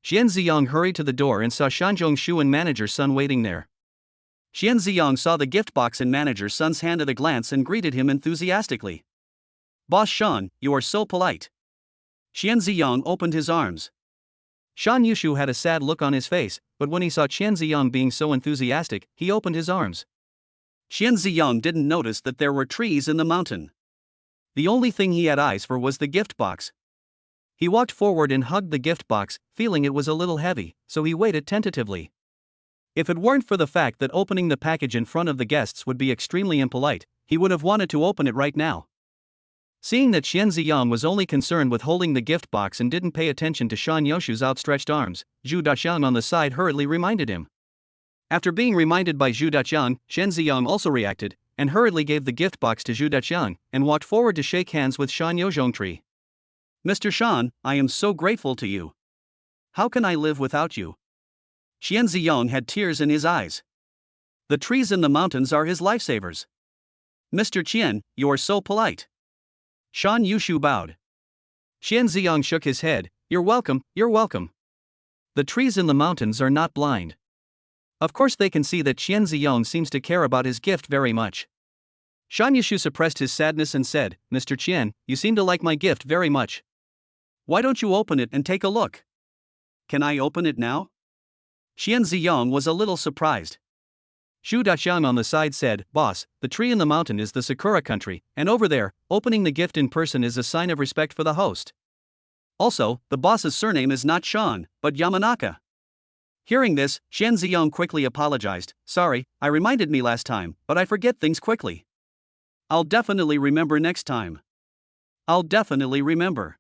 Xian Ziyang hurried to the door and saw Shanzhong Shu and manager Sun waiting there. Xian Ziyang saw the gift box in manager Sun's hand at a glance and greeted him enthusiastically. "Boss Shan, you are so polite." Xian Ziyang opened his arms. Shan Yushu had a sad look on his face, but when he saw Qian Ziyang being so enthusiastic, he opened his arms. Qian Ziyang didn't notice that there were trees in the mountain. The only thing he had eyes for was the gift box. He walked forward and hugged the gift box, feeling it was a little heavy, so he waited tentatively. If it weren't for the fact that opening the package in front of the guests would be extremely impolite, he would have wanted to open it right now. Seeing that Xian Ziyang was only concerned with holding the gift box and didn't pay attention to Shan Yoshu's outstretched arms, Zhu Daqiang on the side hurriedly reminded him. After being reminded by Zhu Daqiang, Xian Ziyang also reacted, and hurriedly gave the gift box to Zhu Daqiang, and walked forward to shake hands with Shan Yozhongtree. "Mr. Shan, I am so grateful to you. How can I live without you? Qian Ziyong had tears in his eyes. The trees in the mountains are his lifesavers. Mr. Qian, you're so polite. Shan Yushu bowed. Qian Ziyong shook his head. You're welcome, you're welcome. The trees in the mountains are not blind. Of course they can see that Qian Ziyong seems to care about his gift very much. Shan Yushu suppressed his sadness and said, Mr. Qian, you seem to like my gift very much. Why don't you open it and take a look? Can I open it now? Qian Ziyong was a little surprised. Xu Daxiang on the side said, Boss, the tree in the mountain is the Sakura country, and over there, opening the gift in person is a sign of respect for the host. Also, the boss's surname is not Shan, but Yamanaka. Hearing this, Qian Ziyong quickly apologized. Sorry, I reminded me last time, but I forget things quickly. I'll definitely remember next time. I'll definitely remember.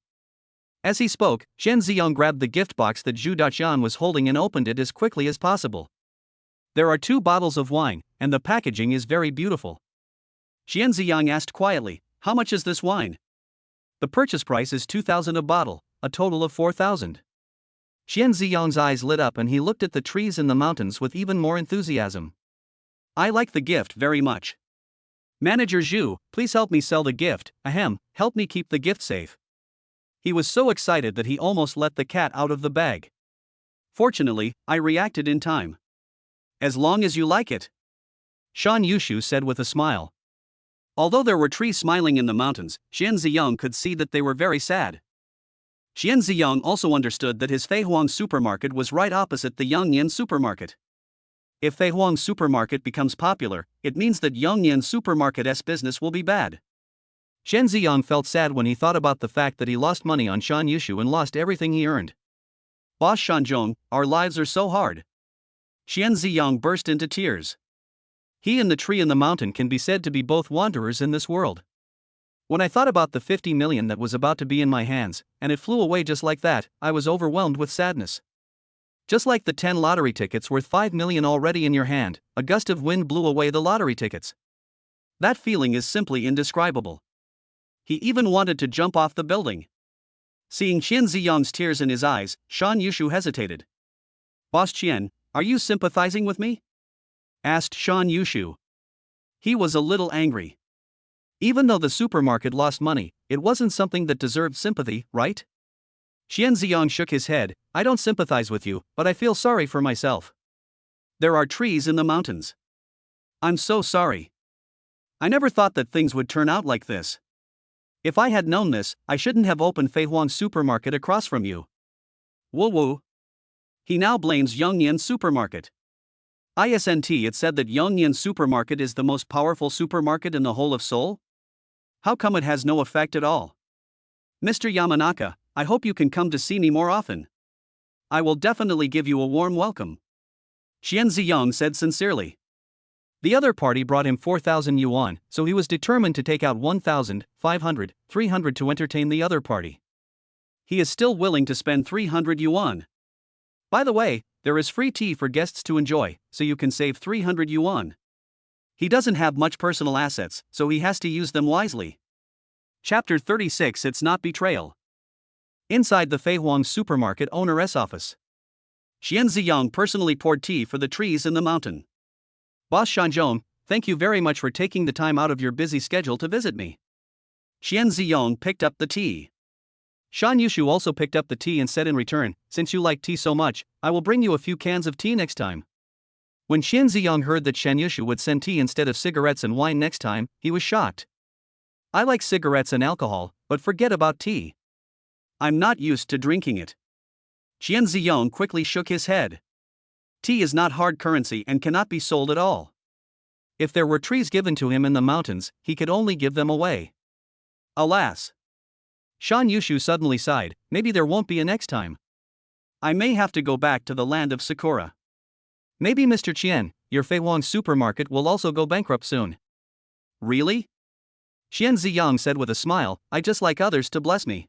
As he spoke, Qian Ziyong grabbed the gift box that Xu Daxiang was holding and opened it as quickly as possible. There are 2 bottles of wine, and the packaging is very beautiful. Qian Ziyong asked quietly, how much is this wine? The purchase price is 2,000 a bottle, a total of 4,000. Qian Ziyong's eyes lit up and he looked at the trees in the mountains with even more enthusiasm. I like the gift very much. Manager Zhu, please help me sell the gift, help me keep the gift safe. He was so excited that he almost let the cat out of the bag. Fortunately, I reacted in time. As long as you like it. Shan Yushu said with a smile. Although there were trees smiling in the mountains, Qian Ziyong could see that they were very sad. Qian Ziyong also understood that his Feihuang supermarket was right opposite the Yongnian supermarket. If Feihuang supermarket becomes popular, it means that Yongnian supermarket's business will be bad. Qian Ziyong felt sad when he thought about the fact that he lost money on Shan Yushu and lost everything he earned. Boss Shanzhong, our lives are so hard. Qian Ziyong burst into tears. He and the tree in the mountain can be said to be both wanderers in this world. When I thought about the 50 million that was about to be in my hands, and it flew away just like that, I was overwhelmed with sadness. Just like the 10 lottery tickets worth 5 million already in your hand, a gust of wind blew away the lottery tickets. That feeling is simply indescribable. He even wanted to jump off the building. Seeing Qian Ziyong's tears in his eyes, Shan Yushu hesitated. Boss Qian, are you sympathizing with me? Asked Shan Yushu. He was a little angry. Even though the supermarket lost money, it wasn't something that deserved sympathy, right? Qian Ziyong shook his head. I don't sympathize with you, but I feel sorry for myself. There are trees in the mountains. I'm so sorry. I never thought that things would turn out like this. If I had known this, I shouldn't have opened Feihuang supermarket across from you. Woo woo. He now blames Yongnian supermarket. Isn't it said that Yongnian supermarket is the most powerful supermarket in the whole of Seoul? How come it has no effect at all? Mr. Yamanaka, I hope you can come to see me more often. I will definitely give you a warm welcome. Qian Ziyong said sincerely. The other party brought him 4,000 yuan, so he was determined to take out 1,500, 300 to entertain the other party. He is still willing to spend 300 yuan. By the way, there is free tea for guests to enjoy, so you can save 300 yuan. He doesn't have much personal assets, so he has to use them wisely. Chapter 36 It's Not Betrayal. Inside the Feihuang supermarket owner's office. Qian Ziyong personally poured tea for the trees in the mountain. Boss Shanzhong, thank you very much for taking the time out of your busy schedule to visit me. Qian Ziyong picked up the tea. Shan Yushu also picked up the tea and said in return, since you like tea so much, I will bring you a few cans of tea next time. When Qian Ziyong heard that Shan Yushu would send tea instead of cigarettes and wine next time, he was shocked. I like cigarettes and alcohol, but forget about tea. I'm not used to drinking it. Qian Ziyong quickly shook his head. Tea is not hard currency and cannot be sold at all. If there were trees given to him in the mountains, he could only give them away. Alas! Shan Yushu suddenly sighed, maybe there won't be a next time. I may have to go back to the land of Sakura. Maybe Mr. Qian, your Feihuang supermarket will also go bankrupt soon. Really? Qian Ziyong said with a smile, I just like others to bless me.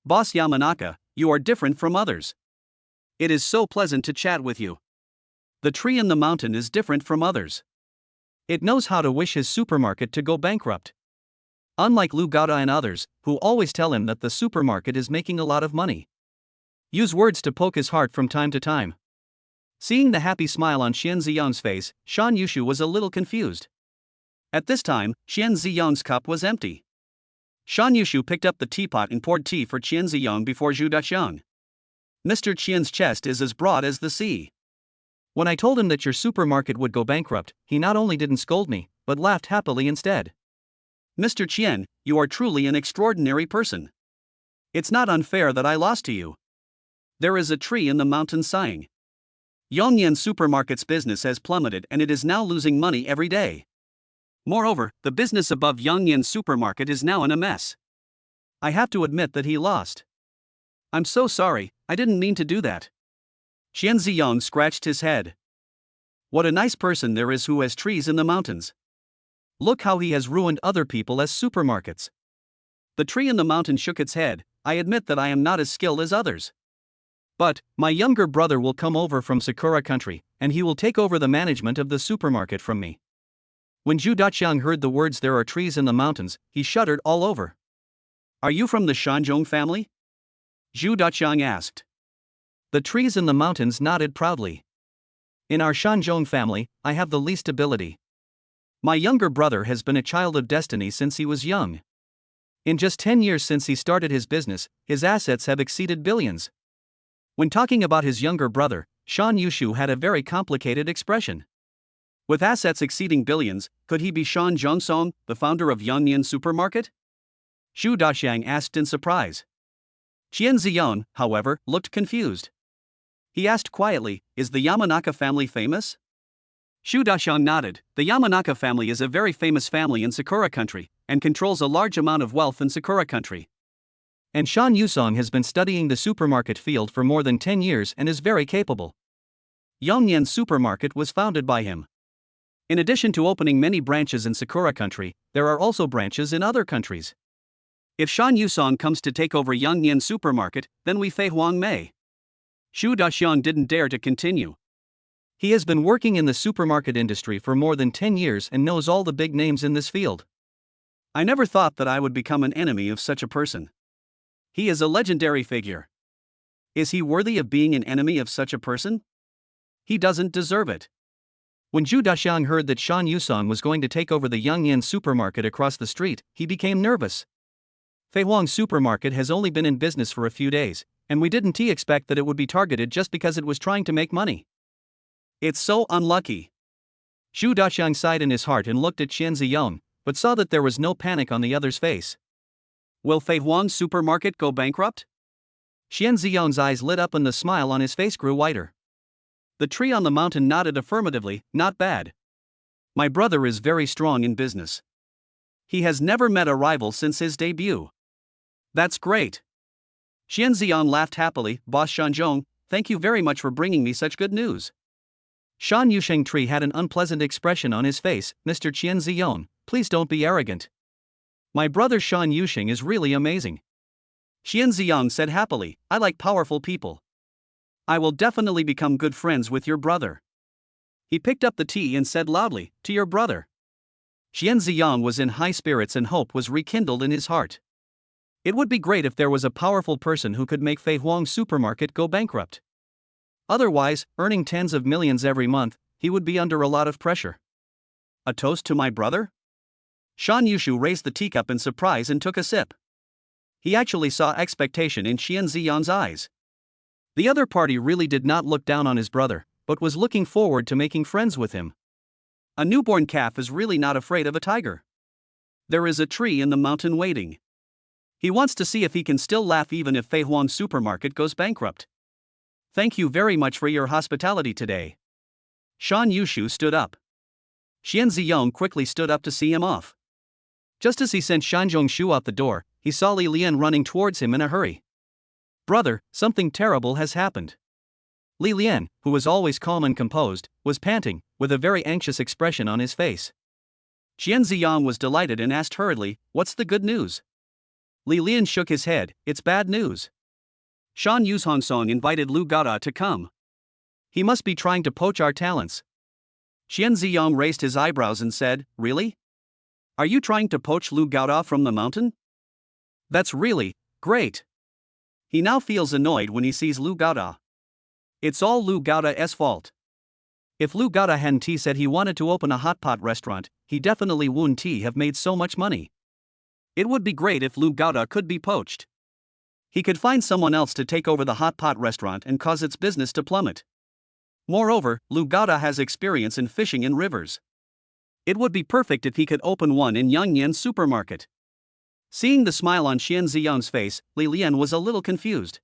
Boss Yamanaka, you are different from others. It is so pleasant to chat with you. The tree in the mountain is different from others. It knows how to wish his supermarket to go bankrupt. Unlike Lu Gaota and others, who always tell him that the supermarket is making a lot of money. Use words to poke his heart from time to time. Seeing the happy smile on Xian Ziyang's face, Shan Yushu was a little confused. At this time, Xian Ziyang's cup was empty. Shan Yushu picked up the teapot and poured tea for Qian Ziyang before Zhu Daxiang. Mr. Qian's chest is as broad as the sea. When I told him that your supermarket would go bankrupt, he not only didn't scold me, but laughed happily instead. Mr. Qian, you are truly an extraordinary person. It's not unfair that I lost to you. There is a tree in the mountain sighing. Yongnian Supermarket's business has plummeted and it is now losing money every day. Moreover, the business above Yongnian Supermarket is now in a mess. I have to admit that he lost. I'm so sorry, I didn't mean to do that. Xian Ziyang scratched his head. What a nice person there is who has trees in the mountains. Look how he has ruined other people as supermarkets. The tree in the mountain shook its head. I admit that I am not as skilled as others. But, my younger brother will come over from Sakura country, and he will take over the management of the supermarket from me. When Zhu Daxiang heard the words "there are trees in the mountains," he shuddered all over. Are you from the Shanzhong family? Zhu Daxiang asked. The trees in the mountains nodded proudly. In our Shanzhong family, I have the least ability. My younger brother has been a child of destiny since he was young. In just 10 years since he started his business, his assets have exceeded billions. When talking about his younger brother, Shan Yushu had a very complicated expression. With assets exceeding billions, could he be Shan Zhongsong, the founder of Yongnian Supermarket? Zhu Daxiang asked in surprise. Qian Ziyang, however, looked confused. He asked quietly, is the Yamanaka family famous? Zhu Daxiang nodded. The Yamanaka family is a very famous family in Sakura country, and controls a large amount of wealth in Sakura country. And Shan Yusong has been studying the supermarket field for more than 10 years and is very capable. Yongnian Supermarket was founded by him. In addition to opening many branches in Sakura country, there are also branches in other countries. If Shan Yusong comes to take over Yongnian Supermarket, then we Fei Huang may. Zhu Daxiang didn't dare to continue. He has been working in the supermarket industry for more than 10 years and knows all the big names in this field. I never thought that I would become an enemy of such a person. He is a legendary figure. Is he worthy of being an enemy of such a person? He doesn't deserve it. When Zhu Daxiang heard that Shan Yusong was going to take over the Yongnian supermarket across the street, he became nervous. Fei Huang Supermarket has only been in business for a few days, and we didn't expect that it would be targeted just because it was trying to make money. It's so unlucky. Zhu Daxiang sighed in his heart and looked at Qian Ziyang, but saw that there was no panic on the other's face. Will Fei Huang Supermarket go bankrupt? Qian Ziyang's eyes lit up and the smile on his face grew wider. The tree on the mountain nodded affirmatively, not bad. My brother is very strong in business. He has never met a rival since his debut. That's great. Qian Ziyang laughed happily. Boss Shanzhong, thank you very much for bringing me such good news. Shan Yusheng Tree had an unpleasant expression on his face. Mr. Qian Ziyang, please don't be arrogant. My brother Shan Yusheng is really amazing. Qian Ziyang said happily, I like powerful people. I will definitely become good friends with your brother. He picked up the tea and said loudly, to your brother. Qian Ziyang was in high spirits and hope was rekindled in his heart. It would be great if there was a powerful person who could make Fei Huang Supermarket go bankrupt. Otherwise, earning tens of millions every month, he would be under a lot of pressure. A toast to my brother? Shan Yushu raised the teacup in surprise and took a sip. He actually saw expectation in Qian Ziyang's eyes. The other party really did not look down on his brother, but was looking forward to making friends with him. A newborn calf is really not afraid of a tiger. There is a tree in the mountain waiting. He wants to see if he can still laugh even if Fei Huang Supermarket goes bankrupt. Thank you very much for your hospitality today. Shan Yushu stood up. Qian Ziyang quickly stood up to see him off. Just as he sent Shan Zhongshu out the door, he saw Li Lian running towards him in a hurry. Brother, something terrible has happened. Li Lian, who was always calm and composed, was panting, with a very anxious expression on his face. Qian Ziyang was delighted and asked hurriedly, what's the good news? Li Lian shook his head, it's bad news. Shan Yushongsong invited Lu Gaoda to come. He must be trying to poach our talents. Qian Ziyang raised his eyebrows and said, really? Are you trying to poach Lu Gaoda from the mountain? That's really great. He now feels annoyed when he sees Lu Gada. It's all Lu Gada's fault. If Lu Gada hadn't said he wanted to open a hot pot restaurant, he definitely wouldn't have made so much money. It would be great if Lu Gada could be poached. He could find someone else to take over the hot pot restaurant and cause its business to plummet. Moreover, Lu Gada has experience in fishing in rivers. It would be perfect if he could open one in Yangnian supermarket. Seeing the smile on Xian Ziyang's face, Li Lian was a little confused.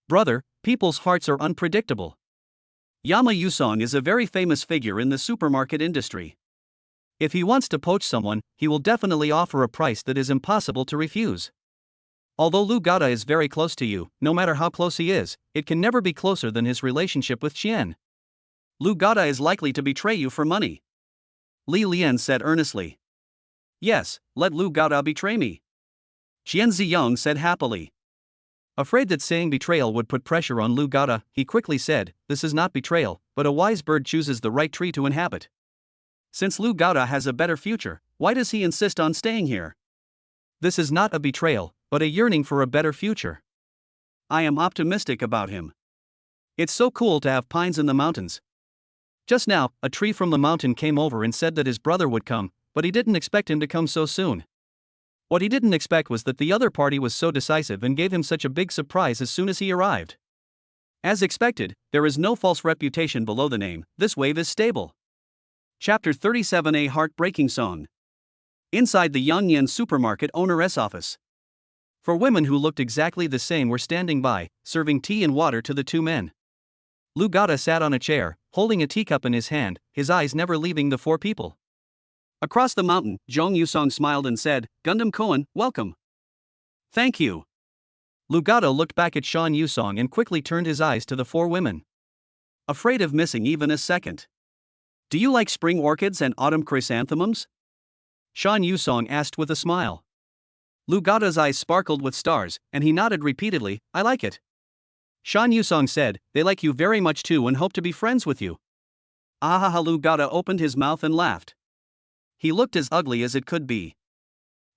Brother, people's hearts are unpredictable. Yama Yusong is a very famous figure in the supermarket industry. If he wants to poach someone, he will definitely offer a price that is impossible to refuse. Although Lu Gada is very close to you, no matter how close he is, it can never be closer than his relationship with Qian. Lu Gada is likely to betray you for money. Li Lian said earnestly. Yes, let Lu Gada betray me. Qian Ziyang said happily. Afraid that saying betrayal would put pressure on Lu Gada, he quickly said, this is not betrayal, but a wise bird chooses the right tree to inhabit. Since Lu Gada has a better future, why does he insist on staying here? This is not a betrayal, but a yearning for a better future. I am optimistic about him. It's so cool to have pines in the mountains. Just now, a tree from the mountain came over and said that his brother would come, but he didn't expect him to come so soon. What he didn't expect was that the other party was so decisive and gave him such a big surprise as soon as he arrived. As expected, there is no false reputation below the name, this wave is stable. Chapter 37, a heartbreaking song. Inside the Yangnian supermarket owner's office. Four women who looked exactly the same were standing by, serving tea and water to the two men. Lu Gada sat on a chair, holding a teacup in his hand, his eyes never leaving the four people. Across the mountain, Zhong Yusong smiled and said, Gundam Koan, welcome. Thank you. Lu Gada looked back at Shan Yusong and quickly turned his eyes to the four women. Afraid of missing even a second. Do you like spring orchids and autumn chrysanthemums? Shan Yusong asked with a smile. Lu Gada's eyes sparkled with stars, and he nodded repeatedly, I like it. Shan Yusong said, they like you very much too and hope to be friends with you. Ahaha, Lu Gada opened his mouth and laughed. He looked as ugly as it could be.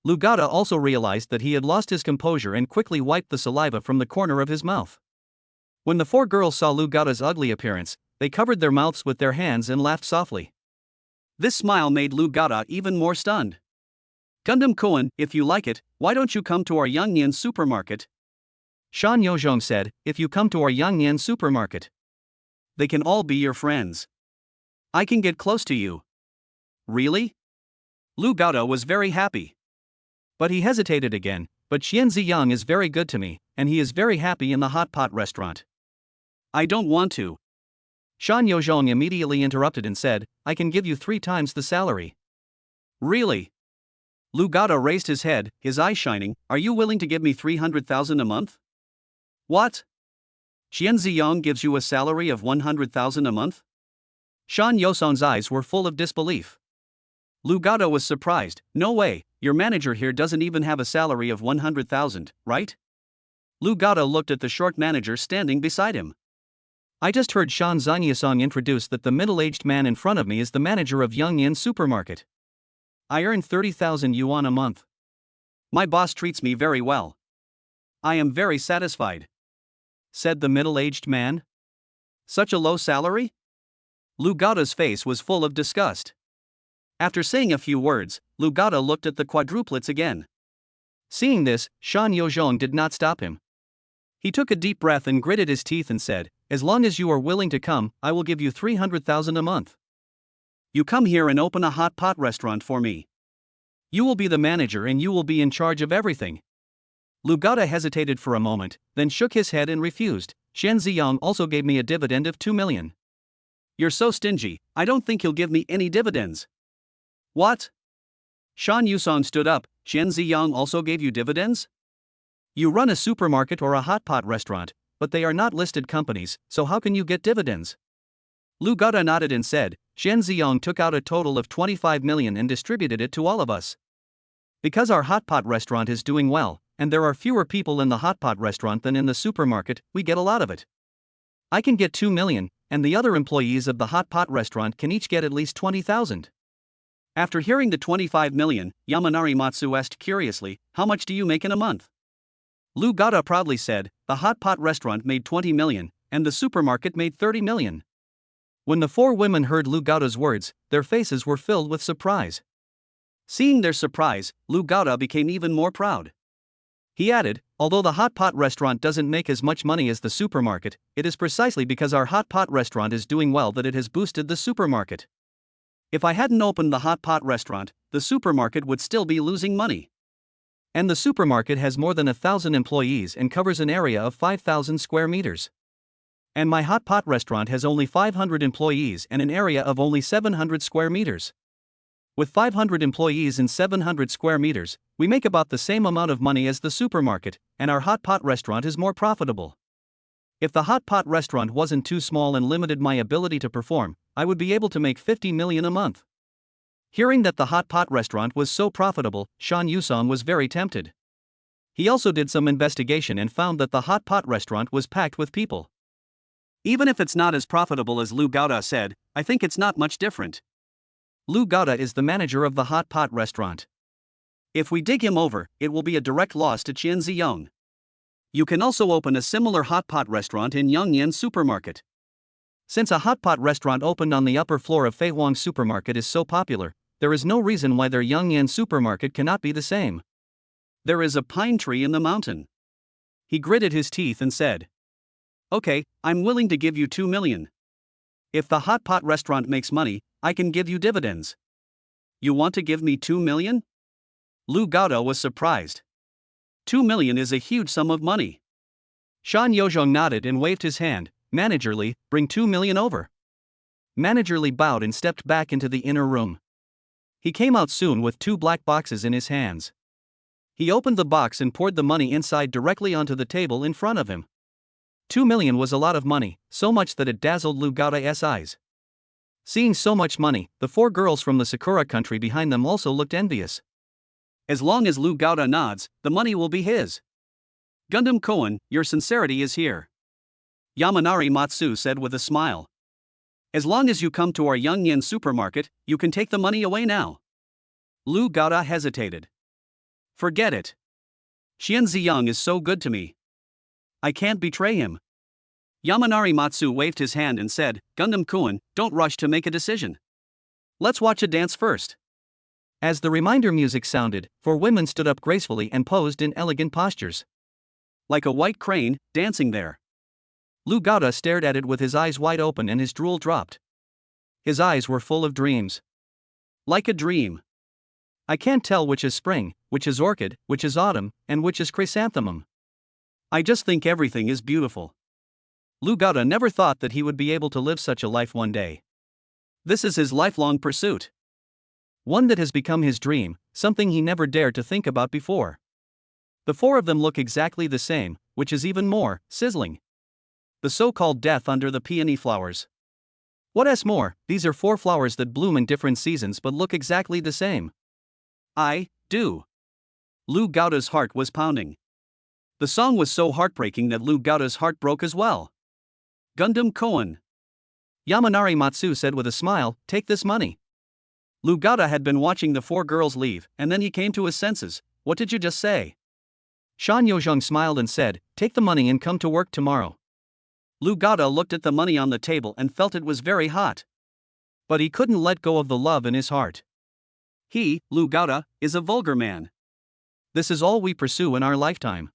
Lu Gada also realized that he had lost his composure and quickly wiped the saliva from the corner of his mouth. When the four girls saw Lu Gada's ugly appearance, they covered their mouths with their hands and laughed softly. This smile made Lu Gada even more stunned. Gundam Koan, if you like it, why don't you come to our Yangnian supermarket? Shan Yozhong said, if you come to our Yangnian supermarket, they can all be your friends. I can get close to you. Really? Lu Gada was very happy. But he hesitated again, but Xian Ziyang is very good to me, and he is very happy in the hot pot restaurant. I don't want to. Shan Yozhong immediately interrupted and said, I can give you 3 times the salary. Really? Lu Gada raised his head, his eyes shining, are you willing to give me 300,000 a month? What? Xian Ziyang gives you a salary of 100,000 a month? Shan Yosong's eyes were full of disbelief. Lu Gada was surprised, no way, your manager here doesn't even have a salary of 100,000, right? Lu Gada looked at the short manager standing beside him. I just heard Shan Zanyasong introduce that the middle-aged man in front of me is the manager of Yangnian supermarket. I earn 30,000 yuan a month. My boss treats me very well. I am very satisfied, said the middle-aged man. Such a low salary? Lu Gada's face was full of disgust. After saying a few words, Lu Gada looked at the quadruplets again. Seeing this, Shan Yozhong did not stop him. He took a deep breath and gritted his teeth and said, as long as you are willing to come, I will give you 300,000 a month. You come here and open a hot pot restaurant for me. You will be the manager and you will be in charge of everything. Lu Gada hesitated for a moment, then shook his head and refused. Xian Ziyang also gave me a dividend of 2 million. You're so stingy, I don't think he'll give me any dividends. What? Shan Yusong stood up, Xian Ziyang also gave you dividends? You run a supermarket or a hot pot restaurant, but they are not listed companies, so how can you get dividends? Lu Gada nodded and said, Xian Ziyang took out a total of 25 million and distributed it to all of us. Because our hot pot restaurant is doing well, and there are fewer people in the hot pot restaurant than in the supermarket, we get a lot of it. I can get 2 million, and the other employees of the hot pot restaurant can each get at least 20,000. After hearing the 25 million, Yamanari Matsu asked curiously, how much do you make in a month? Lu Gada proudly said, the hot pot restaurant made 20 million, and the supermarket made 30 million. When the four women heard Lu Gada's words, their faces were filled with surprise. Seeing their surprise, Lu Gada became even more proud. He added, although the hot pot restaurant doesn't make as much money as the supermarket, it is precisely because our hot pot restaurant is doing well that it has boosted the supermarket. If I hadn't opened the hot pot restaurant, the supermarket would still be losing money. And the supermarket has more than 1,000 employees and covers an area of 5,000 square meters. And my hot pot restaurant has only 500 employees and an area of only 700 square meters. With 500 employees and 700 square meters, we make about the same amount of money as the supermarket, and our hot pot restaurant is more profitable. If the hot pot restaurant wasn't too small and limited my ability to perform, I would be able to make 50 million a month. Hearing that the hot pot restaurant was so profitable, Shan Yusong was very tempted. He also did some investigation and found that the hot pot restaurant was packed with people. Even if it's not as profitable as Lu Gada said, I think it's not much different. Lu Gada is the manager of the hot pot restaurant. If we dig him over, it will be a direct loss to Qian Ziyong. You can also open a similar hot pot restaurant in Yongyan Supermarket. Since a hot pot restaurant opened on the upper floor of Fei Huang Supermarket is so popular, there is no reason why their Yongyan Supermarket cannot be the same. There is a pine tree in the mountain. He gritted his teeth and said, okay, I'm willing to give you 2 million. If the hot pot restaurant makes money, I can give you dividends. You want to give me 2 million? Lu Gada was surprised. 2 million is a huge sum of money. Shan Yozhong nodded and waved his hand. Managerly, bring 2 million over. Managerly bowed and stepped back into the inner room. He came out soon with 2 black boxes in his hands. He opened the box and poured the money inside directly onto the table in front of him. 2 million was a lot of money, so much that it dazzled Lu Gada's eyes. Seeing so much money, the 4 girls from the Sakura country behind them also looked envious. As long as Lu Gada nods, the money will be his. Gundam Koan, your sincerity is here. Yamanari Matsu said with a smile. As long as you come to our Yongyan supermarket, you can take the money away now. Lu Gada hesitated. Forget it. Qian Ziyong is so good to me. I can't betray him. Yamanari Matsu waved his hand and said, Gundam Koan, don't rush to make a decision. Let's watch a dance first. As the reminder music sounded, 4 women stood up gracefully and posed in elegant postures. Like a white crane, dancing there. Lu Gada stared at it with his eyes wide open and his drool dropped. His eyes were full of dreams. Like a dream. I can't tell which is spring, which is orchid, which is autumn, and which is chrysanthemum. I just think everything is beautiful. Lu Gada never thought that he would be able to live such a life one day. This is his lifelong pursuit. One that has become his dream, something he never dared to think about before. The 4 of them look exactly the same, which is even more sizzling. The so-called death under the peony flowers. What else more, these are 4 flowers that bloom in different seasons but look exactly the same. I do. Lu Gada's heart was pounding. The song was so heartbreaking that Lu Gada's heart broke as well. Gundam Koan. Yamanari Matsu said with a smile, take this money. Lu Gada had been watching the 4 girls leave, and then he came to his senses. What did you just say? Shan Yozhong smiled and said, take the money and come to work tomorrow. Lu Gada looked at the money on the table and felt it was very hot. But he couldn't let go of the love in his heart. He, Lu Gada, is a vulgar man. This is all we pursue in our lifetime.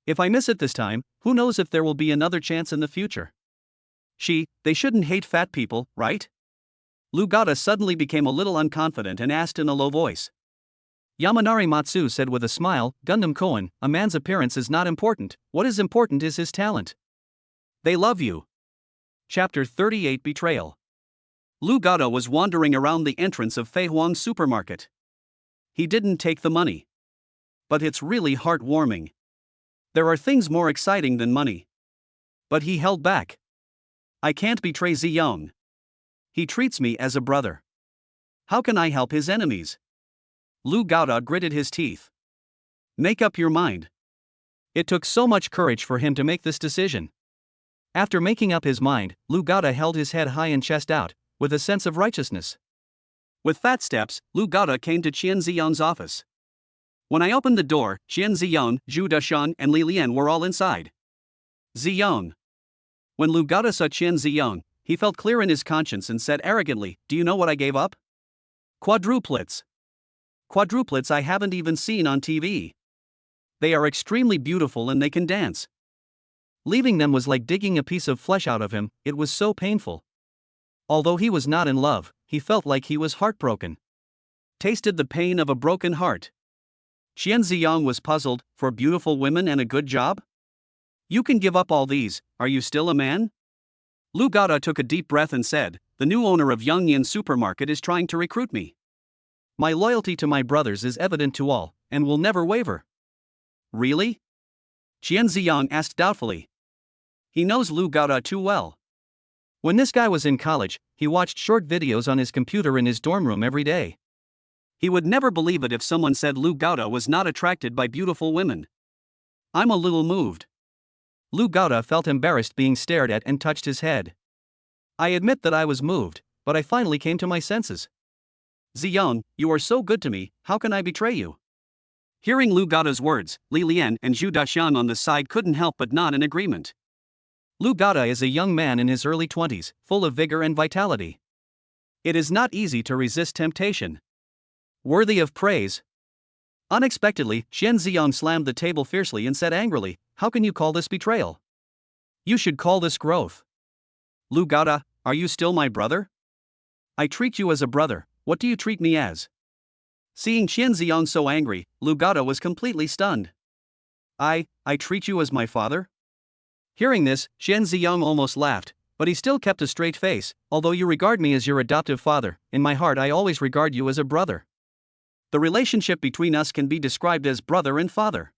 If I miss it this time, who knows if there will be another chance in the future. They shouldn't hate fat people, right? Lu Gada suddenly became a little unconfident and asked in a low voice. Yamanari Matsu said with a smile, Gundam Koan, a man's appearance is not important, what is important is his talent. They love you. Chapter 38 Betrayal. Lu Gada was wandering around the entrance of Fei Huang Supermarket. He didn't take the money. But it's really heartwarming. There are things more exciting than money. But he held back. I can't betray Ziyong. He treats me as a brother. How can I help his enemies? Lu Gada gritted his teeth. Make up your mind. It took so much courage for him to make this decision. After making up his mind, Lu Gada held his head high and chest out, with a sense of righteousness. With fat steps, Lu Gada came to Qian Ziyong's office. When I opened the door, Qian Ziyong, Zhu Dashan, and Li Lian were all inside. Ziyong. When Lu Gada saw Qian Ziyong, he felt clear in his conscience and said arrogantly, "Do you know what I gave up? Quadruplets. Quadruplets I haven't even seen on TV. They are extremely beautiful and they can dance." Leaving them was like digging a piece of flesh out of him, it was so painful. Although he was not in love, he felt like he was heartbroken. Tasted the pain of a broken heart. Qian Ziyong was puzzled. For beautiful women and a good job? You can give up all these, are you still a man? Lu Gada took a deep breath and said, "The new owner of Yongyan supermarket is trying to recruit me. My loyalty to my brothers is evident to all, and will never waver." Really? Qian Ziyong asked doubtfully. He knows Lu Gada too well. When this guy was in college, he watched short videos on his computer in his dorm room every day. He would never believe it if someone said Lu Gada was not attracted by beautiful women. I'm a little moved. Lu Gada felt embarrassed being stared at and touched his head. I admit that I was moved, but I finally came to my senses. Ziyong, you are so good to me, how can I betray you? Hearing Lu Gada's words, Li Lian and Zhu Dashan on the side couldn't help but nod in agreement. Lu Gada is a young man in his early 20s, full of vigor and vitality. It is not easy to resist temptation. Worthy of praise. Unexpectedly, Qian Ziyong slammed the table fiercely and said angrily, "How can you call this betrayal? You should call this growth. Lu Gada, are you still my brother? I treat you as a brother, what do you treat me as?" Seeing Qian Ziyong so angry, Lu Gada was completely stunned. I treat you as my father? Hearing this, Qian Ziyong almost laughed, but he still kept a straight face. "Although you regard me as your adoptive father, in my heart I always regard you as a brother. The relationship between us can be described as brother and father.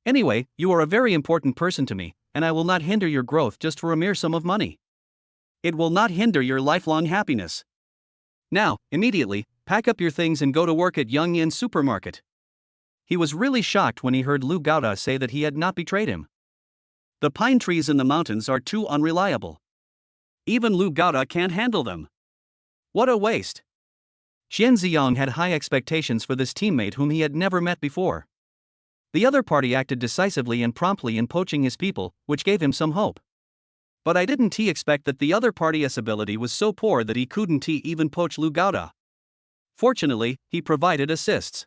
Anyway, you are a very important person to me, and I will not hinder your growth just for a mere sum of money. It will not hinder your lifelong happiness. Now, immediately, pack up your things and go to work at Yongyan supermarket." He was really shocked when he heard Lu Gada say that he had not betrayed him. The pine trees in the mountains are too unreliable. Even Lu Gada can't handle them. What a waste. Qian Ziyong had high expectations for this teammate whom he had never met before. The other party acted decisively and promptly in poaching his people, which gave him some hope. But I didn't expect that the other party's ability was so poor that he couldn't even poach Lu Gada. Fortunately, he provided assists.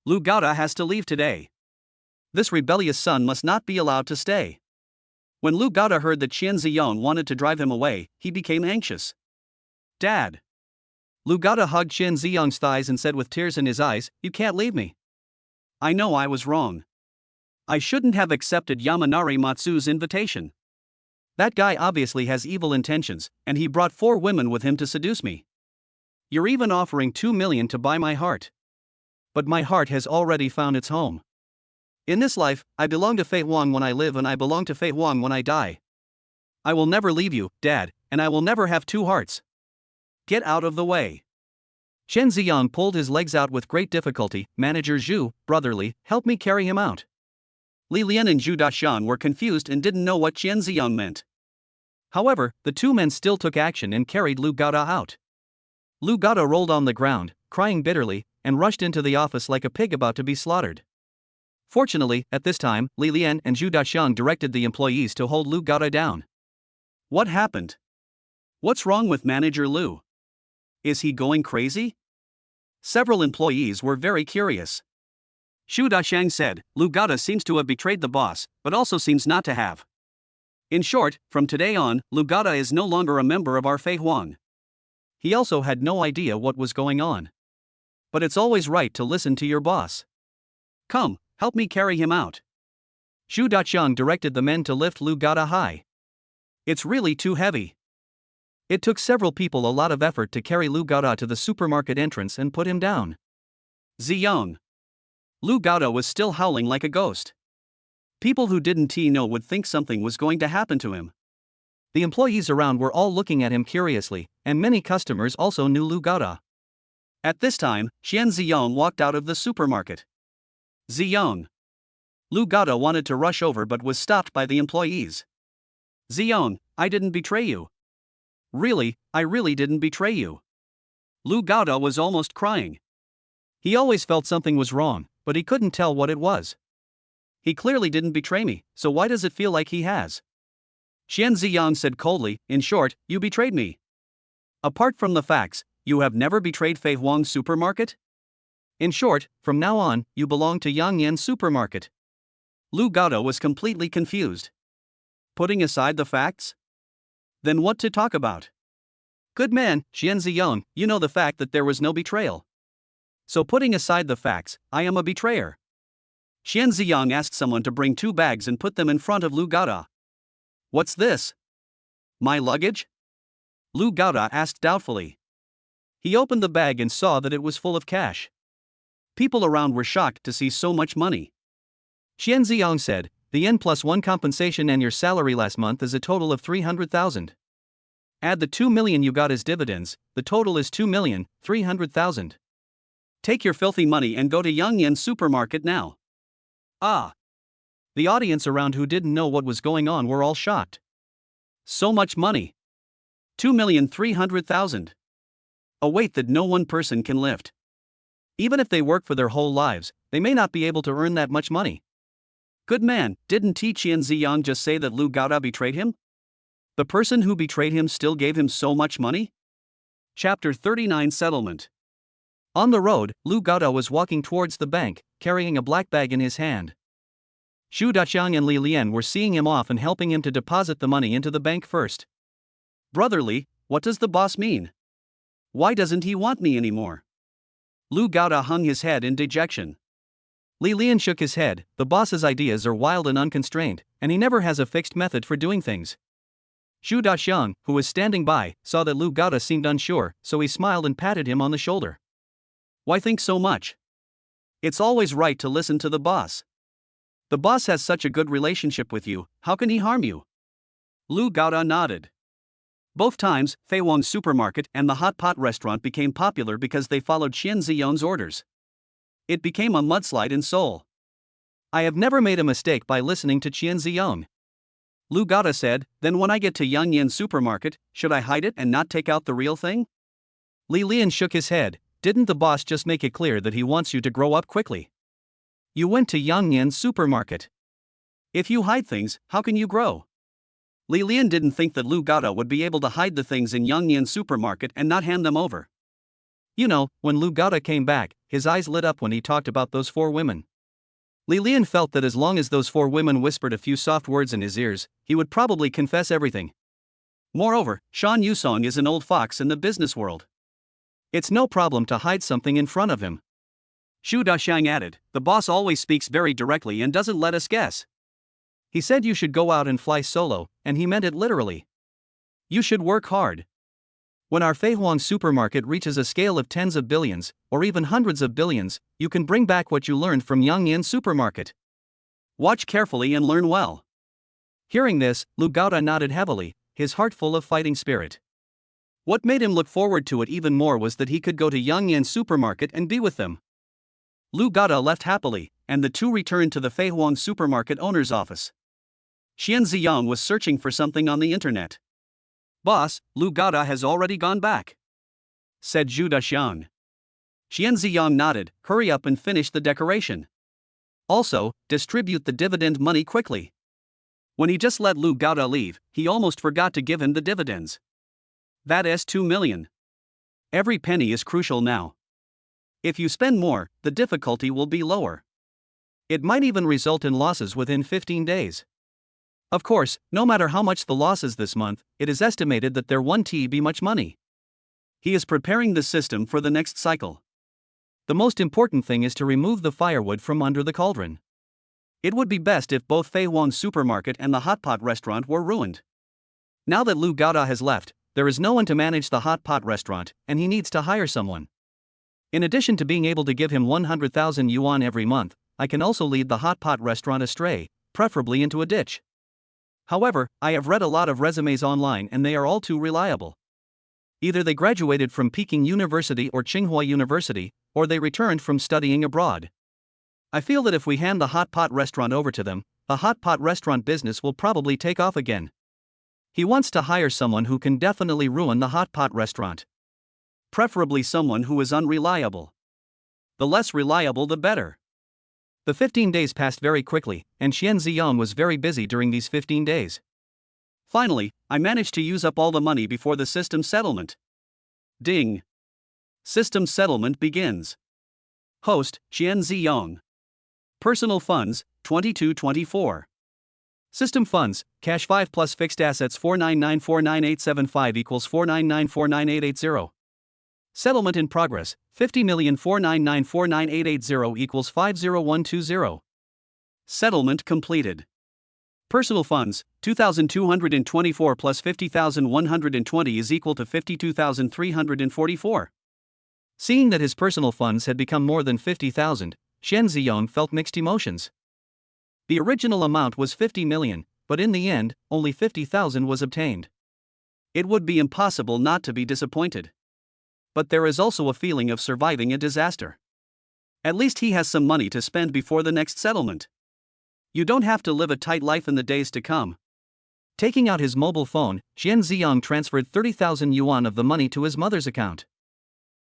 Lu Gada has to leave today. This rebellious son must not be allowed to stay. When Lu Gada heard that Qian Ziyong wanted to drive him away, he became anxious. "Dad." Lu Gada hugged Qian Ziyong's thighs and said with tears in his eyes, "You can't leave me. I know I was wrong. I shouldn't have accepted Yamanari Matsu's invitation. That guy obviously has evil intentions, and he brought 4 women with him to seduce me. You're even offering 2 million to buy my heart. But my heart has already found its home. In this life, I belong to Fei Huang when I live and I belong to Fei Huang when I die. I will never leave you, Dad, and I will never have 2 hearts. Get out of the way." Qian Ziyong pulled his legs out with great difficulty. "Manager Zhu, brotherly, help me carry him out." Li Lian and Zhu Dashan were confused and didn't know what Qian Ziyong meant. However, the 2 men still took action and carried Lu Gada out. Lu Gada rolled on the ground, crying bitterly, and rushed into the office like a pig about to be slaughtered. Fortunately, at this time, Li Lian and Zhu Dashan directed the employees to hold Lu Gada down. What happened? What's wrong with Manager Lu? Is he going crazy? Several employees were very curious. Xu Dashang said, "Lu Gada seems to have betrayed the boss, but also seems not to have. In short, from today on, Lu Gada is no longer a member of our Fei Huang." He also had no idea what was going on. But it's always right to listen to your boss. "Come, help me carry him out." Xu Dashang directed the men to lift Lu Gada high. "It's really too heavy." It took several people a lot of effort to carry Lu Gada to the supermarket entrance and put him down. Ziyong. Lu Gada was still howling like a ghost. People who didn't know would think something was going to happen to him. The employees around were all looking at him curiously, and many customers also knew Lu Gada. At this time, Qian Ziyong walked out of the supermarket. "Ziyong." Lu Gada wanted to rush over but was stopped by the employees. "Ziyong, I didn't betray you. Really, I really didn't betray you." Lu Gada was almost crying. He always felt something was wrong, but he couldn't tell what it was. He clearly didn't betray me, so why does it feel like he has? Qian Ziyang said coldly, in short, you betrayed me. Apart from the facts, you have never betrayed Fei Huang's supermarket? In short, from now on, you belong to Yang Yan supermarket. Lu Gaoda was completely confused. Putting aside the facts? Then what to talk about? Good man, Qian Ziyang, you know the fact that there was no betrayal. So putting aside the facts, I am a betrayer. Qian Ziyang asked someone to bring 2 bags and put them in front of Lu Gaoda. What's this? My luggage? Lu Gaoda asked doubtfully. He opened the bag and saw that it was full of cash. People around were shocked to see so much money. Qian Ziyang said, the N+1 compensation and your salary last month is a total of 300,000. Add the 2 million you got as dividends, the total is 2,300,000. Take your filthy money and go to Yang Yan supermarket now. Ah! The audience around who didn't know what was going on were all shocked. So much money. 2,300,000. A weight that no one person can lift. Even if they work for their whole lives, they may not be able to earn that much money. Good man, didn't Qian Ziyang just say that Lu Gaoda betrayed him? The person who betrayed him still gave him so much money? Chapter 39 Settlement. On the road, Lu Gaoda was walking towards the bank, carrying a black bag in his hand. Zhu Daqiang and Li Lian were seeing him off and helping him to deposit the money into the bank first. Brotherly, what does the boss mean? Why doesn't he want me anymore? Lu Gaoda hung his head in dejection. Li Lian shook his head, the boss's ideas are wild and unconstrained, and he never has a fixed method for doing things. Zhu Daqiang, who was standing by, saw that Lu Gaoda seemed unsure, so he smiled and patted him on the shoulder. Why think so much? It's always right to listen to the boss. The boss has such a good relationship with you, how can he harm you? Lu Gaoda nodded. Both times, Fei Huang's supermarket and the hot pot restaurant became popular because they followed Qian Ziyang's orders. It became a mudslide in Seoul. I have never made a mistake by listening to Qian Ziyang. Lu Gaoda said, then when I get to Yang Yan supermarket, should I hide it and not take out the real thing? Li Lian shook his head, didn't the boss just make it clear that he wants you to grow up quickly? You went to Yang Yan supermarket. If you hide things, how can you grow? Li Lian didn't think that Lu Gaoda would be able to hide the things in Yang Yan supermarket and not hand them over. You know, when Lu Gaoda came back, his eyes lit up when he talked about those 4 women. Li Lian felt that as long as those 4 women whispered a few soft words in his ears, he would probably confess everything. Moreover, Shan Yusong is an old fox in the business world. It's no problem to hide something in front of him. Zhu Daqiang added, the boss always speaks very directly and doesn't let us guess. He said you should go out and fly solo, and he meant it literally. You should work hard. When our Fei Huang supermarket reaches a scale of tens of billions, or even hundreds of billions, you can bring back what you learned from Yang Yan supermarket. Watch carefully and learn well. Hearing this, Lu Gaoda nodded heavily, his heart full of fighting spirit. What made him look forward to it even more was that he could go to Yang Yan supermarket and be with them. Lu Gaoda left happily, and the 2 returned to the Fei Huang supermarket owner's office. Qian Ziyang was searching for something on the internet. Boss, Lu Gaoda has already gone back, said Zhu Daqiang. Qian Ziyang nodded, hurry up and finish the decoration. Also, distribute the dividend money quickly. When he just let Lu Gaoda leave, he almost forgot to give him the dividends. That's 2 million. Every penny is crucial now. If you spend more, the difficulty will be lower. It might even result in losses within 15 days. Of course, no matter how much the losses this month, it is estimated that there won't be much money. He is preparing the system for the next cycle. The most important thing is to remove the firewood from under the cauldron. It would be best if both Fei Huang supermarket and the hot pot restaurant were ruined. Now that Lu Gaoda has left, there is no one to manage the hot pot restaurant, and he needs to hire someone. In addition to being able to give him 100,000 yuan every month, I can also lead the hot pot restaurant astray, preferably into a ditch. However, I have read a lot of resumes online and they are all too reliable. Either they graduated from Peking University or Tsinghua University, or they returned from studying abroad. I feel that if we hand the hot pot restaurant over to them, the hot pot restaurant business will probably take off again. He wants to hire someone who can definitely ruin the hot pot restaurant. Preferably someone who is unreliable. The less reliable the better. The 15 days passed very quickly, and Xian Ziyong was very busy during these 15 days. Finally, I managed to use up all the money before the system settlement. Ding. System settlement begins. Host, Xian Ziyong. Personal funds, 2224. System funds, cash 5 plus fixed assets 499499875 equals 499499880. Settlement in progress, 50,499,49880 equals 50120. Settlement completed. Personal funds, 2,224 plus 50,120 is equal to 52,344. Seeing that his personal funds had become more than 50,000, Xian Ziyong felt mixed emotions. The original amount was 50 million, but in the end, only 50,000 was obtained. It would be impossible not to be disappointed. But there is also a feeling of surviving a disaster. At least he has some money to spend before the next settlement. You don't have to live a tight life in the days to come. Taking out his mobile phone, Xian Ziyong transferred 30,000 yuan of the money to his mother's account.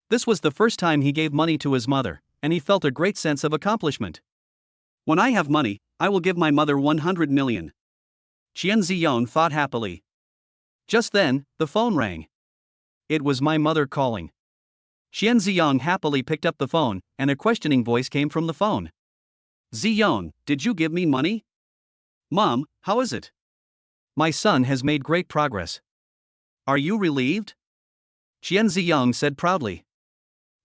This was the first time he gave money to his mother, and he felt a great sense of accomplishment. When I have money, I will give my mother 100 million. Xian Ziyong thought happily. Just then, the phone rang. It was my mother calling. Xian Ziyong happily picked up the phone, and a questioning voice came from the phone. Ziyong, did you give me money? Mom, how is it? My son has made great progress. Are you relieved? Xian Ziyong said proudly.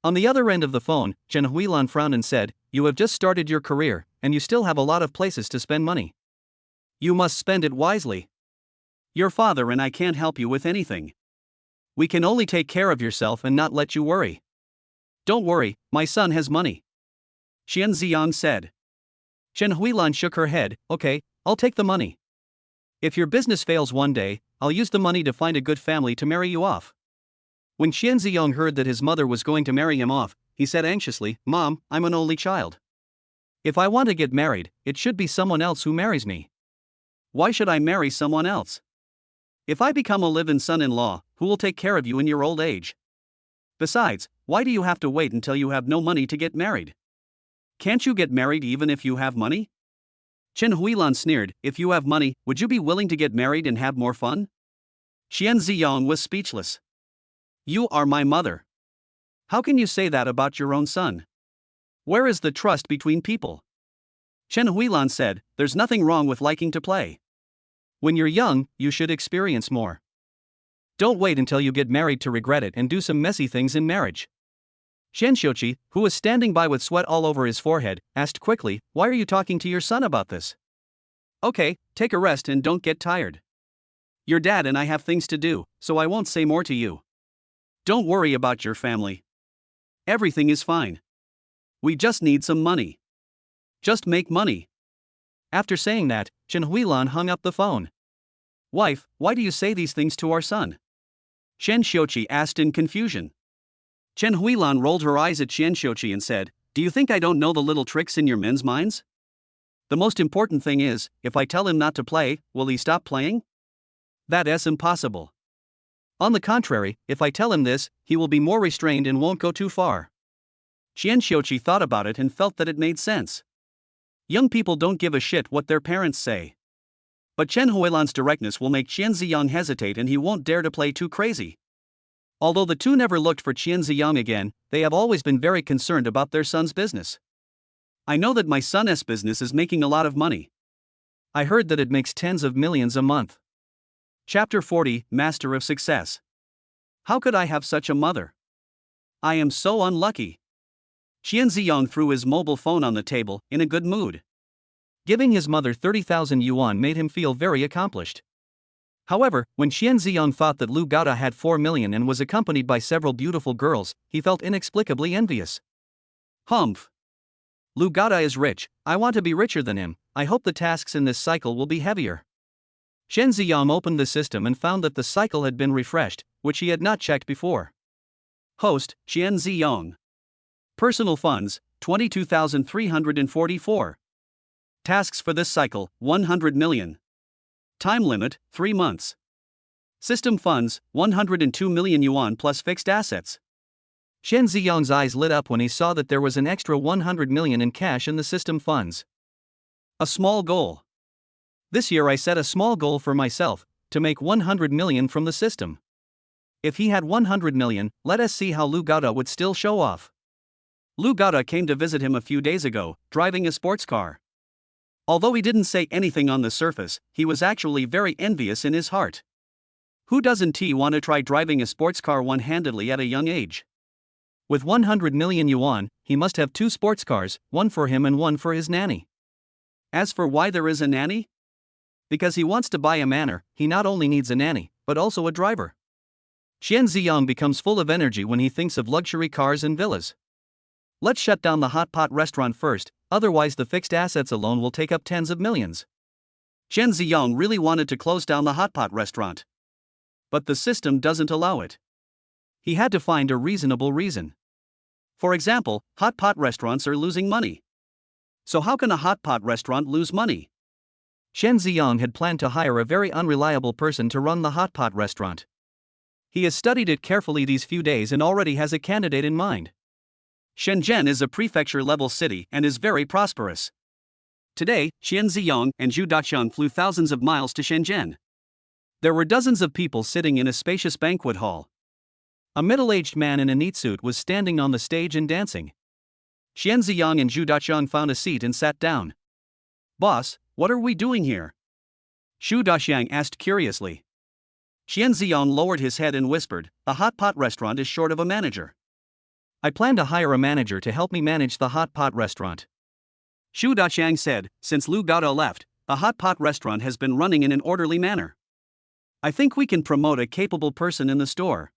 On the other end of the phone, Chen Huilan frowned and said, You have just started your career, and you still have a lot of places to spend money. You must spend it wisely. Your father and I can't help you with anything. We can only take care of yourself and not let you worry. Don't worry, my son has money. Xian Ziyong said. Chen Huilan shook her head, Okay, I'll take the money. If your business fails one day, I'll use the money to find a good family to marry you off. When Xian Ziyong heard that his mother was going to marry him off, he said anxiously, Mom, I'm an only child. If I want to get married, it should be someone else who marries me. Why should I marry someone else? If I become a live-in son-in-law, who will take care of you in your old age? Besides, why do you have to wait until you have no money to get married? Can't you get married even if you have money? Chen Huilan sneered, If you have money, would you be willing to get married and have more fun? Xian Ziyong was speechless. You are my mother. How can you say that about your own son? Where is the trust between people? Chen Huilan said, There's nothing wrong with liking to play. When you're young, you should experience more. Don't wait until you get married to regret it and do some messy things in marriage. Xian Xiuqi, who was standing by with sweat all over his forehead, asked quickly, Why are you talking to your son about this? Okay, take a rest and don't get tired. Your dad and I have things to do, so I won't say more to you. Don't worry about your family. Everything is fine. We just need some money. Just make money. After saying that, Chen Huilan hung up the phone. Wife, why do you say these things to our son? Xian Xiuqi asked in confusion. Chen Huilan rolled her eyes at Xian Xiuqi and said, Do you think I don't know the little tricks in your men's minds? The most important thing is, if I tell him not to play, will he stop playing? That is impossible. On the contrary, if I tell him this, he will be more restrained and won't go too far. Xian Xiuqi thought about it and felt that it made sense. Young people don't give a shit what their parents say. But Chen Huilan's directness will make Xian Ziyong hesitate and he won't dare to play too crazy. Although the two never looked for Xian Ziyong again, they have always been very concerned about their son's business. I know that my son's business is making a lot of money. I heard that it makes tens of millions a month. Chapter 40, Master of Success. How could I have such a mother? I am so unlucky. Xian Ziyong threw his mobile phone on the table, in a good mood. Giving his mother 30,000 yuan made him feel very accomplished. However, when Xian Ziyong thought that Lu Gaota had 4 million and was accompanied by several beautiful girls, he felt inexplicably envious. Humph. Lu Gaota is rich, I want to be richer than him, I hope the tasks in this cycle will be heavier. Xian Ziyong opened the system and found that the cycle had been refreshed, which he had not checked before. Host, Xian Ziyong. Personal funds, 22,344. Tasks for this cycle, 100 million. Time limit, 3 months. System funds, 102 million yuan plus fixed assets. Chen Ziyang's eyes lit up when he saw that there was an extra 100 million in cash in the system funds. A small goal. This year I set a small goal for myself, to make 100 million from the system. If he had 100 million, let us see how Lu Gaoda would still show off. Lu Gaoda came to visit him a few days ago, driving a sports car. Although he didn't say anything on the surface, he was actually very envious in his heart. Who doesn't want to try driving a sports car one-handedly at a young age? With 100 million yuan, he must have 2 sports cars, one for him and one for his nanny. As for why there is a nanny? Because he wants to buy a manor, he not only needs a nanny, but also a driver. Chen Ziyang becomes full of energy when he thinks of luxury cars and villas. Let's shut down the hot pot restaurant first, otherwise the fixed assets alone will take up tens of millions. Chen Ziyang really wanted to close down the hot pot restaurant. But the system doesn't allow it. He had to find a reasonable reason. For example, hot pot restaurants are losing money. So how can a hot pot restaurant lose money? Chen Ziyang had planned to hire a very unreliable person to run the hot pot restaurant. He has studied it carefully these few days and already has a candidate in mind. Shenzhen is a prefecture-level city and is very prosperous. Today, Chen Ziyang and Zhu Daqiang flew thousands of miles to Shenzhen. There were dozens of people sitting in a spacious banquet hall. A middle-aged man in a neat suit was standing on the stage and dancing. Chen Ziyang and Zhu Daqiang found a seat and sat down. "Boss, what are we doing here?" Zhu Daqiang asked curiously. Chen Ziyang lowered his head and whispered, "A hot pot restaurant is short of a manager. I plan to hire a manager to help me manage the hot pot restaurant." Zhu Daqiang said, "Since Lu Gaoda left, the hot pot restaurant has been running in an orderly manner. I think we can promote a capable person in the store.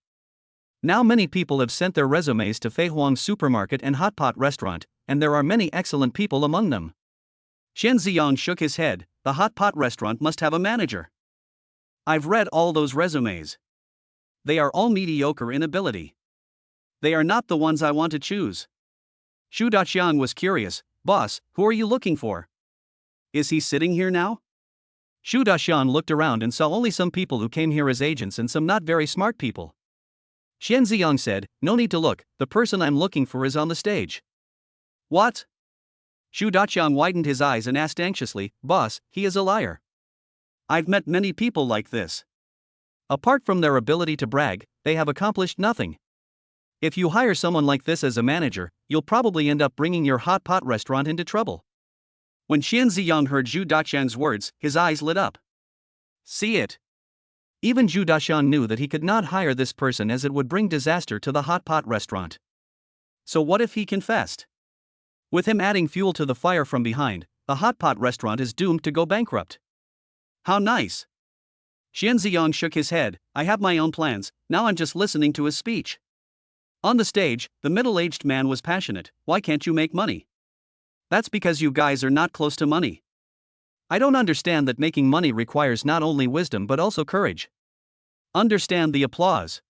Now many people have sent their resumes to Fei Huang's supermarket and hot pot restaurant, and there are many excellent people among them." Chen Ziyang shook his head. "The hot pot restaurant must have a manager. I've read all those resumes. They are all mediocre in ability. They are not the ones I want to choose." Zhu Daqiang was curious. "Boss, who are you looking for? Is he sitting here now?" Zhu Daqiang looked around and saw only some people who came here as agents and some not very smart people. Chen Ziyang said, "No need to look, the person I'm looking for is on the stage." "What?" Zhu Daqiang widened his eyes and asked anxiously, "Boss, he is a liar. I've met many people like this. Apart from their ability to brag, they have accomplished nothing. If you hire someone like this as a manager, you'll probably end up bringing your hot pot restaurant into trouble." When Chen Ziyang heard Zhu Daqiang's words, his eyes lit up. "See it." Even Zhu Daqiang knew that he could not hire this person as it would bring disaster to the hot pot restaurant. So what if he confessed? With him adding fuel to the fire from behind, the hot pot restaurant is doomed to go bankrupt. How nice. Chen Ziyang shook his head. "I have my own plans, now I'm just listening to his speech." On the stage, the middle-aged man was passionate. "Why can't you make money? That's because you guys are not close to money. I don't understand that making money requires not only wisdom but also courage." Understand the applause.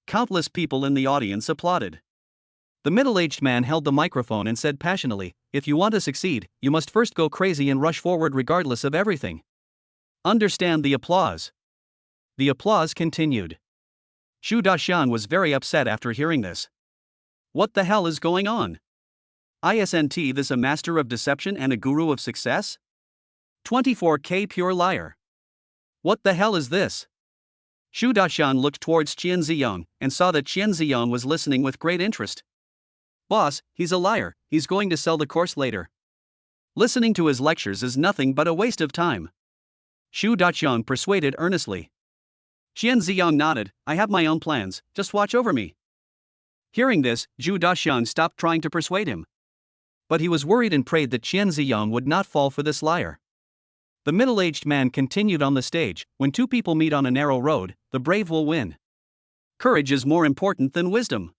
Countless people in the audience applauded. The middle-aged man held the microphone and said passionately, "If you want to succeed, you must first go crazy and rush forward regardless of everything." Understand the applause. The applause continued. Zhu Daqiang was very upset after hearing this. What the hell is going on? Isn't this a master of deception and a guru of success? 24K pure liar. What the hell is this? Zhu Daqiang looked towards Chen Ziyang and saw that Chen Ziyang was listening with great interest. "Boss, he's a liar, he's going to sell the course later. Listening to his lectures is nothing but a waste of time." Zhu Daqiang persuaded earnestly. Chen Ziyang nodded, "I have my own plans, just watch over me." Hearing this, Zhu Daqiang stopped trying to persuade him. But he was worried and prayed that Chen Ziyang would not fall for this liar. The middle-aged man continued on the stage. "When two people meet on a narrow road, the brave will win. Courage is more important than wisdom.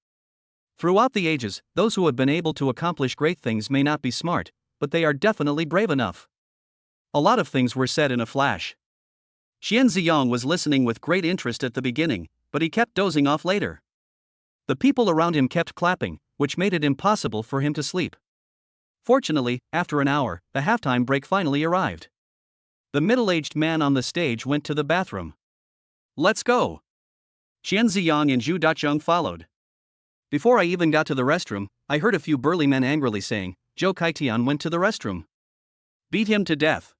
Throughout the ages, those who have been able to accomplish great things may not be smart, but they are definitely brave enough." A lot of things were said in a flash. Chen Ziyang was listening with great interest at the beginning, but he kept dozing off later. The people around him kept clapping, which made it impossible for him to sleep. Fortunately, after an hour, the halftime break finally arrived. The middle-aged man on the stage went to the bathroom. "Let's go." Chen Ziyang and Zhu Daqiang followed. Before I even got to the restroom, I heard a few burly men angrily saying, Zhou Kaitian went to the restroom. Beat him to death.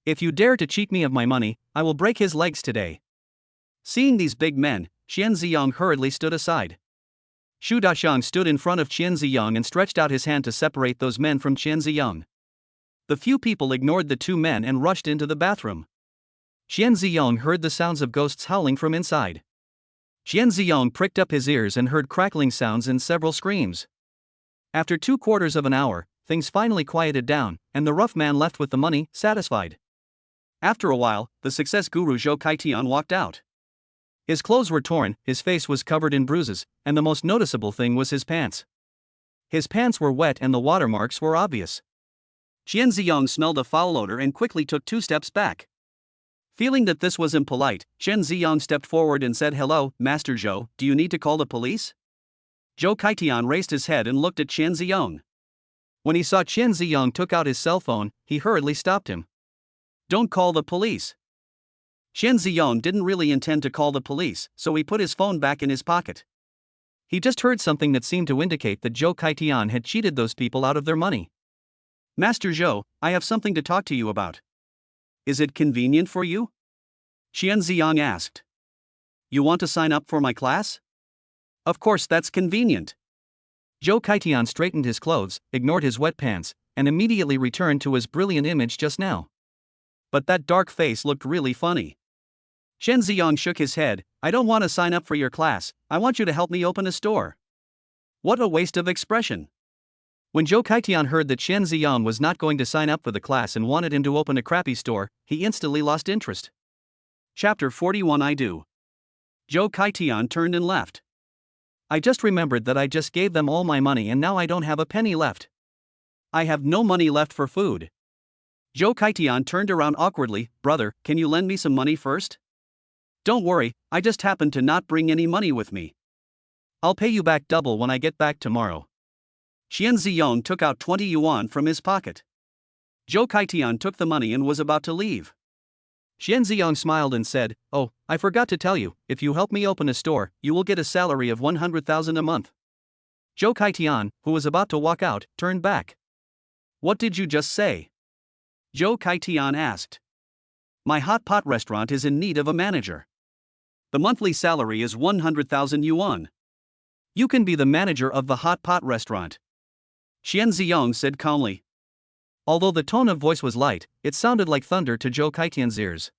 If you dare to cheat me of my money, I will break his legs today. Seeing these big men, Qian Ziyang hurriedly stood aside. Xu Daxiang stood in front of Qian Ziyang and stretched out his hand to separate those men from Qian Ziyang. The few people ignored the two men and rushed into the bathroom. Qian Ziyang heard the sounds of ghosts howling from inside. Qian Ziyang pricked up his ears and heard crackling sounds and several screams. After 2/4 of an hour, things finally quieted down, and the rough man left with the money, satisfied. After a while, the success guru Zhou Kaitian walked out. His clothes were torn, his face was covered in bruises, and the most noticeable thing was his pants. His pants were wet and the watermarks were obvious. Qian Ziyang smelled a foul odor and quickly took 2 steps back. Feeling that this was impolite, Qian Ziyang stepped forward and said, Hello, Master Zhou, do you need to call the police? Zhou Kaitian raised his head and looked at Qian Ziyang. When he saw Qian Ziyang took out his cell phone, he hurriedly stopped him. Don't call the police. Qian Ziyang didn't really intend to call the police, so he put his phone back in his pocket. He just heard something that seemed to indicate that Zhou Kaitian had cheated those people out of their money. Master Zhou, I have something to talk to you about. Is it convenient for you? Qian Ziyang asked. You want to sign up for my class? Of course that's convenient. Zhou Kaitian straightened his clothes, ignored his wet pants, and immediately returned to his brilliant image just now. But that dark face looked really funny. Qian Ziyang shook his head. I don't want to sign up for your class, I want you to help me open a store. What a waste of expression. When Zhou Kaitian heard that Qian Ziyang was not going to sign up for the class and wanted him to open a crappy store, he instantly lost interest. Chapter 41 I do. Zhou Kaitian turned and left. I just remembered that I just gave them all my money and now I don't have a penny left. I have no money left for food. Zhou Kaitian turned around awkwardly. Brother, can you lend me some money first? Don't worry, I just happened to not bring any money with me. I'll pay you back double when I get back tomorrow. Qian Ziyang took out 20 yuan from his pocket. Zhou Kaitian took the money and was about to leave. Qian Ziyang smiled and said, Oh, I forgot to tell you, if you help me open a store, you will get a salary of 100,000 a month. Zhou Kaitian, who was about to walk out, turned back. What did you just say? Zhou Kaitian asked. My hot pot restaurant is in need of a manager. The monthly salary is 100,000 yuan. You can be the manager of the hot pot restaurant. Qian Ziyang said calmly. Although the tone of voice was light, it sounded like thunder to Zhou Kaitian's ears.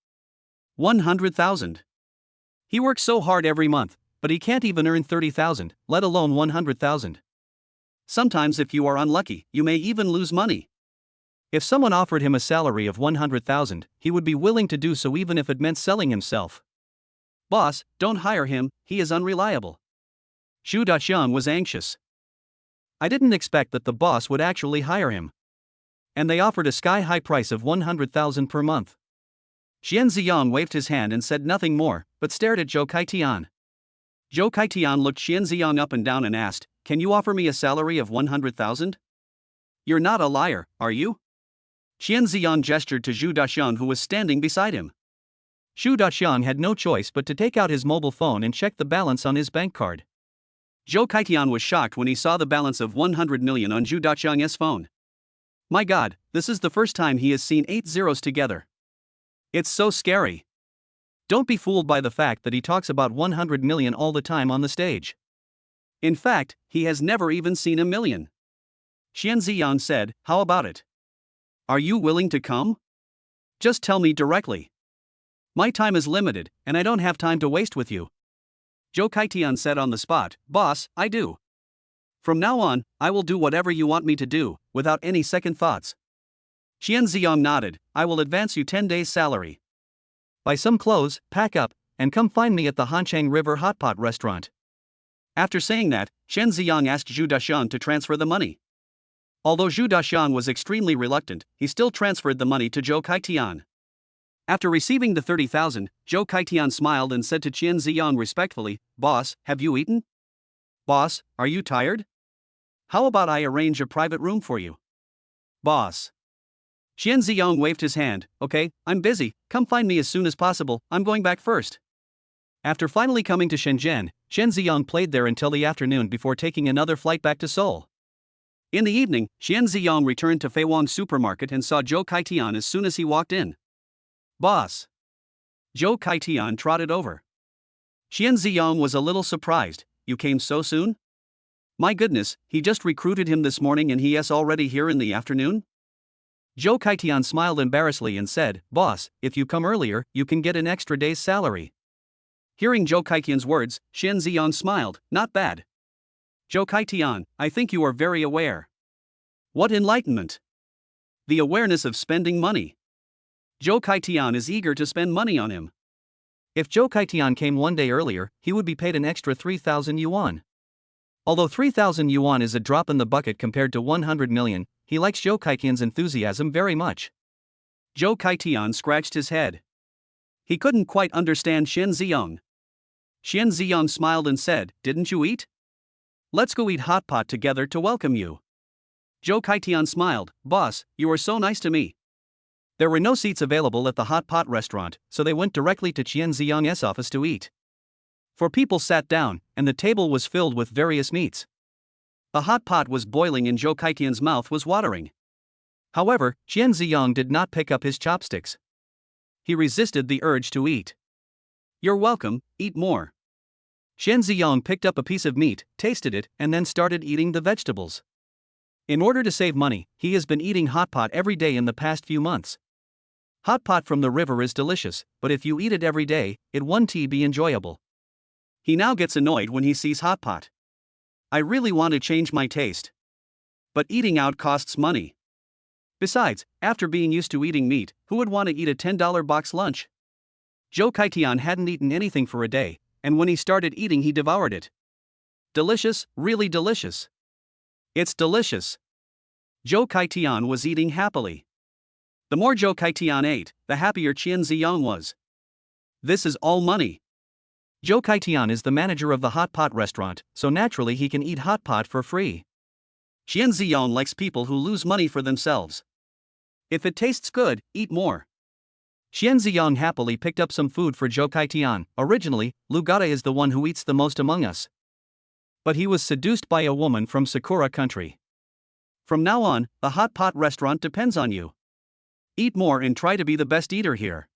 100,000. He works so hard every month, but he can't even earn 30,000, let alone 100,000. Sometimes if you are unlucky, you may even lose money. If someone offered him a salary of 100,000, he would be willing to do so even if it meant selling himself. Boss, don't hire him, he is unreliable. Xu Daxiang was anxious. I didn't expect that the boss would actually hire him. And they offered a sky-high price of 100,000 per month. Qian Ziyang waved his hand and said nothing more, but stared at Zhou Kaitian. Zhou Kaitian looked Qian Ziyang up and down and asked, Can you offer me a salary of 100,000? You're not a liar, are you? Qian Ziyang gestured to Xu Daxiang who was standing beside him. Xu Daxiang had no choice but to take out his mobile phone and check the balance on his bank card. Zhou Kaitian was shocked when he saw the balance of 100 million on Xu Daxiang's phone. My god, this is the first time he has seen 8 zeros together. It's so scary. Don't be fooled by the fact that he talks about 100 million all the time on the stage. In fact, he has never even seen a million. Qian Ziyang said, How about it? Are you willing to come? Just tell me directly. My time is limited, and I don't have time to waste with you. Zhou Kaitian said on the spot, Boss, I do. From now on, I will do whatever you want me to do, without any second thoughts. Qian Ziyang nodded, I will advance you 10 days' salary. Buy some clothes, pack up, and come find me at the Hanchang River Hot Pot restaurant. After saying that, Qian Ziyang asked Zhu Daxiang to transfer the money. Although Zhu Daxiang was extremely reluctant, he still transferred the money to Zhou Kaitian. After receiving the 30,000, Zhou Kaitian smiled and said to Qian Ziyang respectfully, Boss, have you eaten? Boss, are you tired? How about I arrange a private room for you? Boss. Qian Ziyang waved his hand, Okay, I'm busy, come find me as soon as possible, I'm going back first. After finally coming to Shenzhen, Shen Ziyang played there until the afternoon before taking another flight back to Seoul. In the evening, Xian Ziyang returned to Feiwang supermarket and saw Zhou Kaitian as soon as he walked in. "Boss." Zhou Kaitian trotted over. Xian Ziyang was a little surprised. "You came so soon?" "My goodness, he just recruited him this morning and he is already here in the afternoon?" Zhou Kaitian smiled embarrassedly and said, "Boss, if you come earlier, you can get an extra day's salary." Hearing Zhou Kaitian's words, Xian Ziyang smiled. "Not bad. Zhou Kaitian, I think you are very aware." "What enlightenment?" "The awareness of spending money. Zhou Kaitian is eager to spend money on him." If Zhou Kaitian came one day earlier, he would be paid an extra 3,000 yuan. Although 3,000 yuan is a drop in the bucket compared to 100 million, he likes Zhou Kaitian's enthusiasm very much. Zhou Kaitian scratched his head. He couldn't quite understand Xian Ziyang. Xian Ziyang smiled and said, "Didn't you eat? Let's go eat hot pot together to welcome you." Zhou Kaitian smiled. "Boss, you are so nice to me." There were no seats available at the hot pot restaurant, so they went directly to Xian Ziyang's office to eat. Four people sat down, and the table was filled with various meats. The hot pot was boiling and Zhou Kaitian's mouth was watering. However, Xian Ziyang did not pick up his chopsticks. He resisted the urge to eat. "You're welcome, eat more." Xian Ziyang picked up a piece of meat, tasted it, and then started eating the vegetables. In order to save money, he has been eating hot pot every day in the past few months. Hot pot from the river is delicious, but if you eat it every day, it won't be enjoyable. He now gets annoyed when he sees hot pot. "I really want to change my taste. But eating out costs money. Besides, after being used to eating meat, who would want to eat a $10 box lunch?" Zhou Kaitian hadn't eaten anything for a day, and when he started eating he devoured it. "Delicious, really delicious. It's delicious." Zhou Kaitian was eating happily. The more Zhou Kaitian ate, the happier Qian Ziyang was. This is all money. Zhou Kaitian is the manager of the hot pot restaurant, so naturally he can eat hot pot for free. Qian Ziyang likes people who lose money for themselves. If it tastes good, eat more. Xian Ziyang happily picked up some food for Zhou Kaitian. Originally, Lu Gata is the one who eats the most among us. But he was seduced by a woman from Sakura country. From now on, the hot pot restaurant depends on you. Eat more and try to be the best eater here.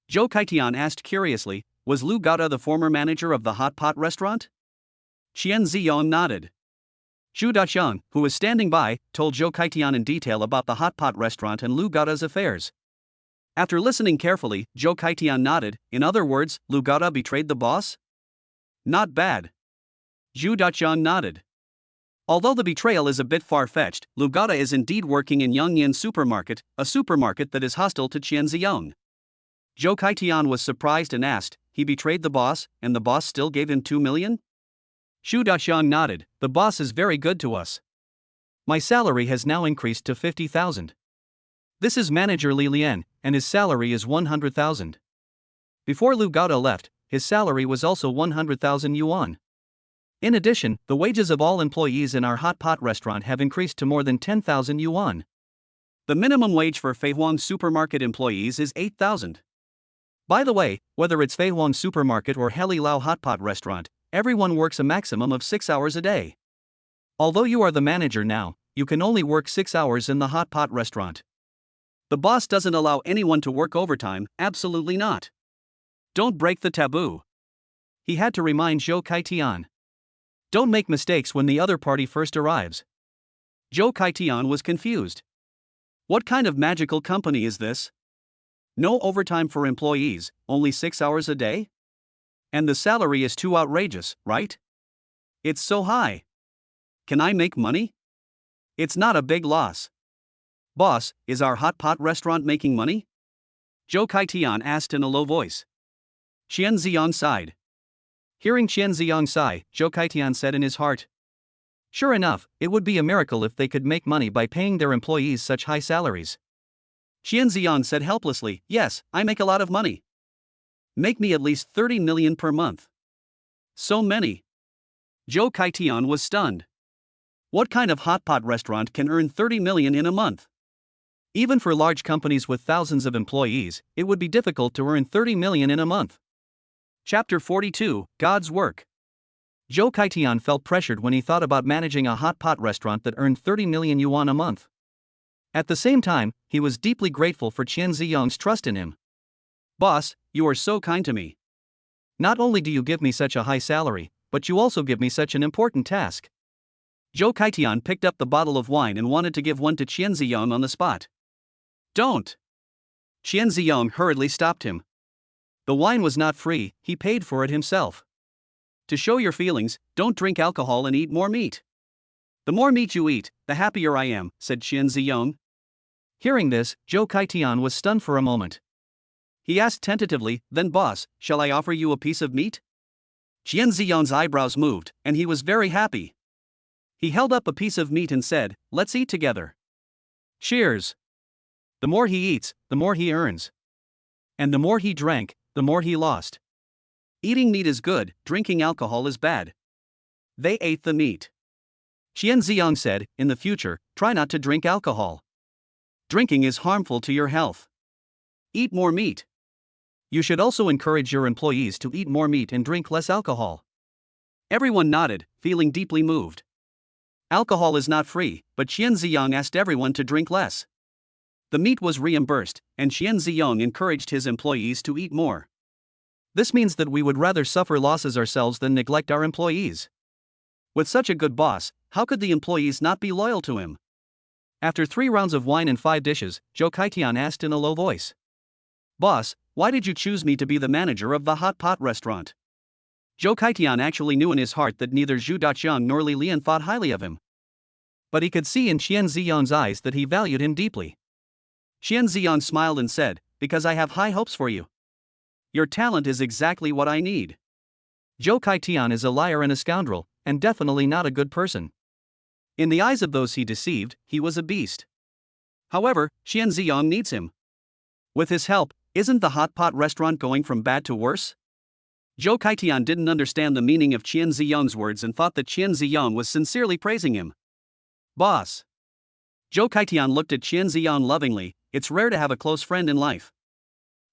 Zhou Kaitian asked curiously, "Was Lu Gata the former manager of the hot pot restaurant?" Xian Ziyang nodded. Zhu Daxiang, who was standing by, told Zhou Kaitian in detail about the hot pot restaurant and Lu Gata's affairs. After listening carefully, Zhou Kaitian nodded. "In other words, Lu Gata betrayed the boss?" "Not bad." Zhu Daxiang nodded. Although the betrayal is a bit far-fetched, Lu Gata is indeed working in Yongyan supermarket, a supermarket that is hostile to Qian Ziyang. Zhou Kaitian was surprised and asked, "He betrayed the boss, and the boss still gave him 2 million? Zhu Daxiang nodded. "The boss is very good to us. My salary has now increased to 50,000. This is manager Li Lian, and his salary is 100,000. Before Lu Gata left, his salary was also 100,000 yuan. In addition, the wages of all employees in our hot pot restaurant have increased to more than 10,000 yuan. The minimum wage for Feihuang supermarket employees is 8,000. By the way, whether it's Feihuang supermarket or Heli Lao hot pot restaurant, everyone works a maximum of 6 hours a day. Although you are the manager now, you can only work 6 hours in the hot pot restaurant. The boss doesn't allow anyone to work overtime, absolutely not. Don't break the taboo." He had to remind Zhou Kaitian. Don't make mistakes when the other party first arrives. Zhou Kaitian was confused. What kind of magical company is this? No overtime for employees, only 6 hours a day? And the salary is too outrageous, right? It's so high. Can I make money? It's not a big loss. Boss, is our hot pot restaurant making money? Zhou Kaitian asked in a low voice. Qian Ziyang sighed. Hearing Qian Ziyang sigh, Zhou Kaitian said in his heart. Sure enough, it would be a miracle if they could make money by paying their employees such high salaries. Qian Ziyang said helplessly, "Yes, I make a lot of money. Make me at least 30 million per month." So many. Zhou Kaitian was stunned. What kind of hot pot restaurant can earn 30 million in a month? Even for large companies with thousands of employees, it would be difficult to earn 30 million in a month. Chapter 42, God's Work. Zhou Kaitian felt pressured when he thought about managing a hot pot restaurant that earned 30 million yuan a month. At the same time, he was deeply grateful for Qian Ziyang's trust in him. "Boss, you are so kind to me. Not only do you give me such a high salary, but you also give me such an important task." Zhou Kaitian picked up the bottle of wine and wanted to give one to Qian Ziyang on the spot. "Don't!" Qian Ziyang hurriedly stopped him. The wine was not free, he paid for it himself. "To show your feelings, don't drink alcohol and eat more meat." "The more meat you eat, the happier I am," said Qian Ziyang. Hearing this, Zhou Kaitian was stunned for a moment. He asked tentatively, "Then boss, shall I offer you a piece of meat?" Qian Ziyang's eyebrows moved, and he was very happy. He held up a piece of meat and said, "Let's eat together." Cheers. The more he eats, the more he earns. And the more he drank, the more he lost. Eating meat is good, drinking alcohol is bad. They ate the meat. Qian Ziyang said, "In the future, try not to drink alcohol. Drinking is harmful to your health. Eat more meat. You should also encourage your employees to eat more meat and drink less alcohol." Everyone nodded, feeling deeply moved. Alcohol is not free, but Qian Ziyang asked everyone to drink less. The meat was reimbursed, and Qian Ziyang encouraged his employees to eat more. This means that we would rather suffer losses ourselves than neglect our employees. With such a good boss, how could the employees not be loyal to him? After 3 rounds of wine and 5 dishes, Zhou Kaitian asked in a low voice, "Boss, why did you choose me to be the manager of the hot pot restaurant?" Zhou Kaitian actually knew in his heart that neither Zhu Daqiang nor Li Lian thought highly of him. But he could see in Qian Ziyang's eyes that he valued him deeply. Qian Ziyang smiled and said, "Because I have high hopes for you. Your talent is exactly what I need." Zhou Kaitian is a liar and a scoundrel, and definitely not a good person. In the eyes of those he deceived, he was a beast. However, Qian Ziyang needs him. With his help, isn't the hot pot restaurant going from bad to worse? Zhou Kaitian didn't understand the meaning of Qian Ziyang's words and thought that Qian Ziyang was sincerely praising him. "Boss." Zhou Kaitian looked at Qian Ziyang lovingly. "It's rare to have a close friend in life.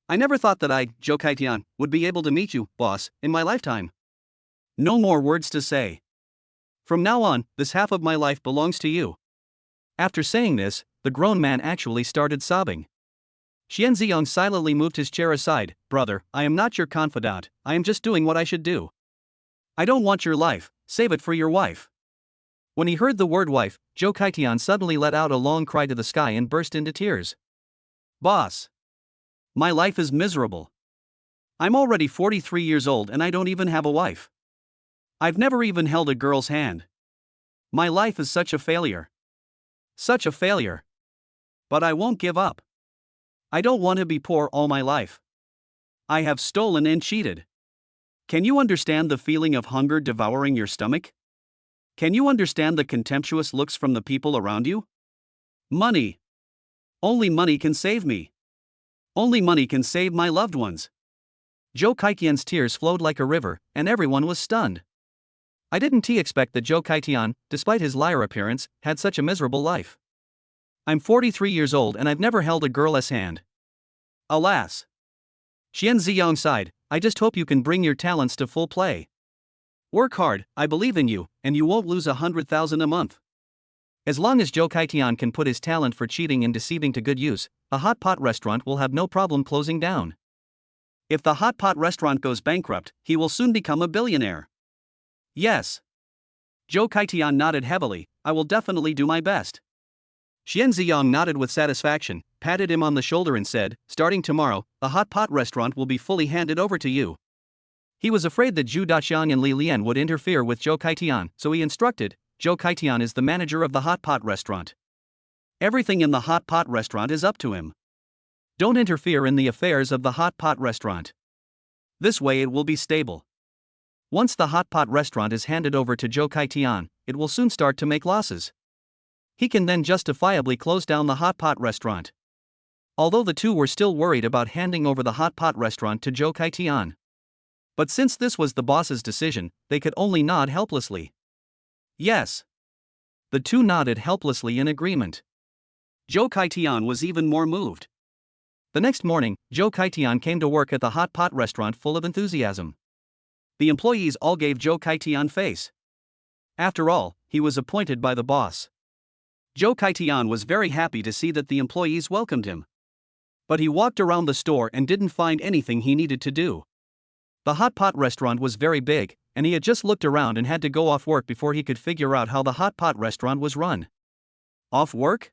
I never thought that I, Zhou Kaitian, would be able to meet you, boss, in my lifetime. No more words to say. From now on, this half of my life belongs to you." After saying this, the grown man actually started sobbing. Qian Ziyang silently moved his chair aside. "Brother, I am not your confidant, I am just doing what I should do. I don't want your life, save it for your wife." When he heard the word wife, Zhou Kaitian suddenly let out a long cry to the sky and burst into tears. "Boss. My life is miserable. I'm already 43 years old and I don't even have a wife. I've never even held a girl's hand. My life is such a failure. Such a failure. But I won't give up. I don't want to be poor all my life. I have stolen and cheated. Can you understand the feeling of hunger devouring your stomach? Can you understand the contemptuous looks from the people around you? Money. Only money can save me. Only money can save my loved ones." Zhou Kaitian's tears flowed like a river, and everyone was stunned. I didn't expect that Zhou Kaitian, despite his liar appearance, had such a miserable life. "I'm 43 years old and I've never held a girl's hand. Alas." Qian Ziyang sighed, "I just hope you can bring your talents to full play. Work hard, I believe in you, and you won't lose 100,000 a month." As long as Zhou Kaitian can put his talent for cheating and deceiving to good use, a hot pot restaurant will have no problem closing down. If the hot pot restaurant goes bankrupt, he will soon become a billionaire. Yes. Zhou Kaitian nodded heavily, "I will definitely do my best." Qian Ziyang nodded with satisfaction, patted him on the shoulder and said, "Starting tomorrow, the hot pot restaurant will be fully handed over to you." He was afraid that Zhu Daqiang and Li Lian would interfere with Zhou Kaitian, so he instructed, "Zhou Kaitian is the manager of the hot pot restaurant. Everything in the hot pot restaurant is up to him. Don't interfere in the affairs of the hot pot restaurant. This way it will be stable." Once the hot pot restaurant is handed over to Zhou Kaitian, it will soon start to make losses. He can then justifiably close down the hot pot restaurant. Although the two were still worried about handing over the hot pot restaurant to Zhou Kaitian. But since this was the boss's decision, they could only nod helplessly. Yes. The two nodded helplessly in agreement. Zhou Kaitian was even more moved. The next morning, Zhou Kaitian came to work at the hot pot restaurant full of enthusiasm. The employees all gave Zhou Kaitian face. After all, he was appointed by the boss. Zhou Kaitian was very happy to see that the employees welcomed him. But he walked around the store and didn't find anything he needed to do. The hot pot restaurant was very big, and he had just looked around and had to go off work before he could figure out how the hot pot restaurant was run. Off work?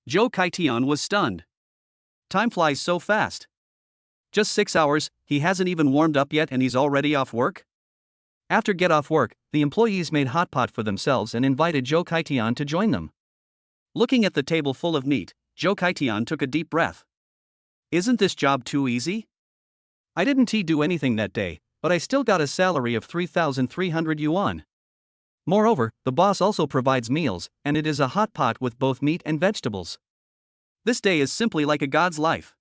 Zhou Kaitian was stunned. Time flies so fast. Just 6 hours, he hasn't even warmed up yet and he's already off work? After get off work, the employees made hot pot for themselves and invited Zhou Kaitian to join them. Looking at the table full of meat, Zhou Kaitian took a deep breath. Isn't this job too easy? I didn't do anything that day, but I still got a salary of 3,300 yuan. Moreover, the boss also provides meals, and it is a hot pot with both meat and vegetables. This day is simply like a god's life.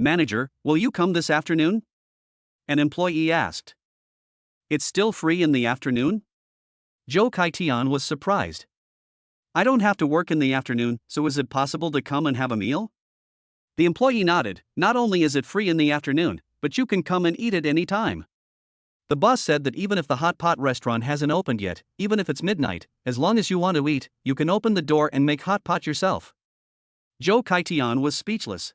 Manager, will you come this afternoon? An employee asked. It's still free in the afternoon? Zhou Kaitian was surprised. I don't have to work in the afternoon, so is it possible to come and have a meal? The employee nodded. Not only is it free in the afternoon, but you can come and eat it any time. The boss said that even if the hot pot restaurant hasn't opened yet, even if it's midnight, as long as you want to eat, you can open the door and make hot pot yourself. Zhou Kaitian was speechless.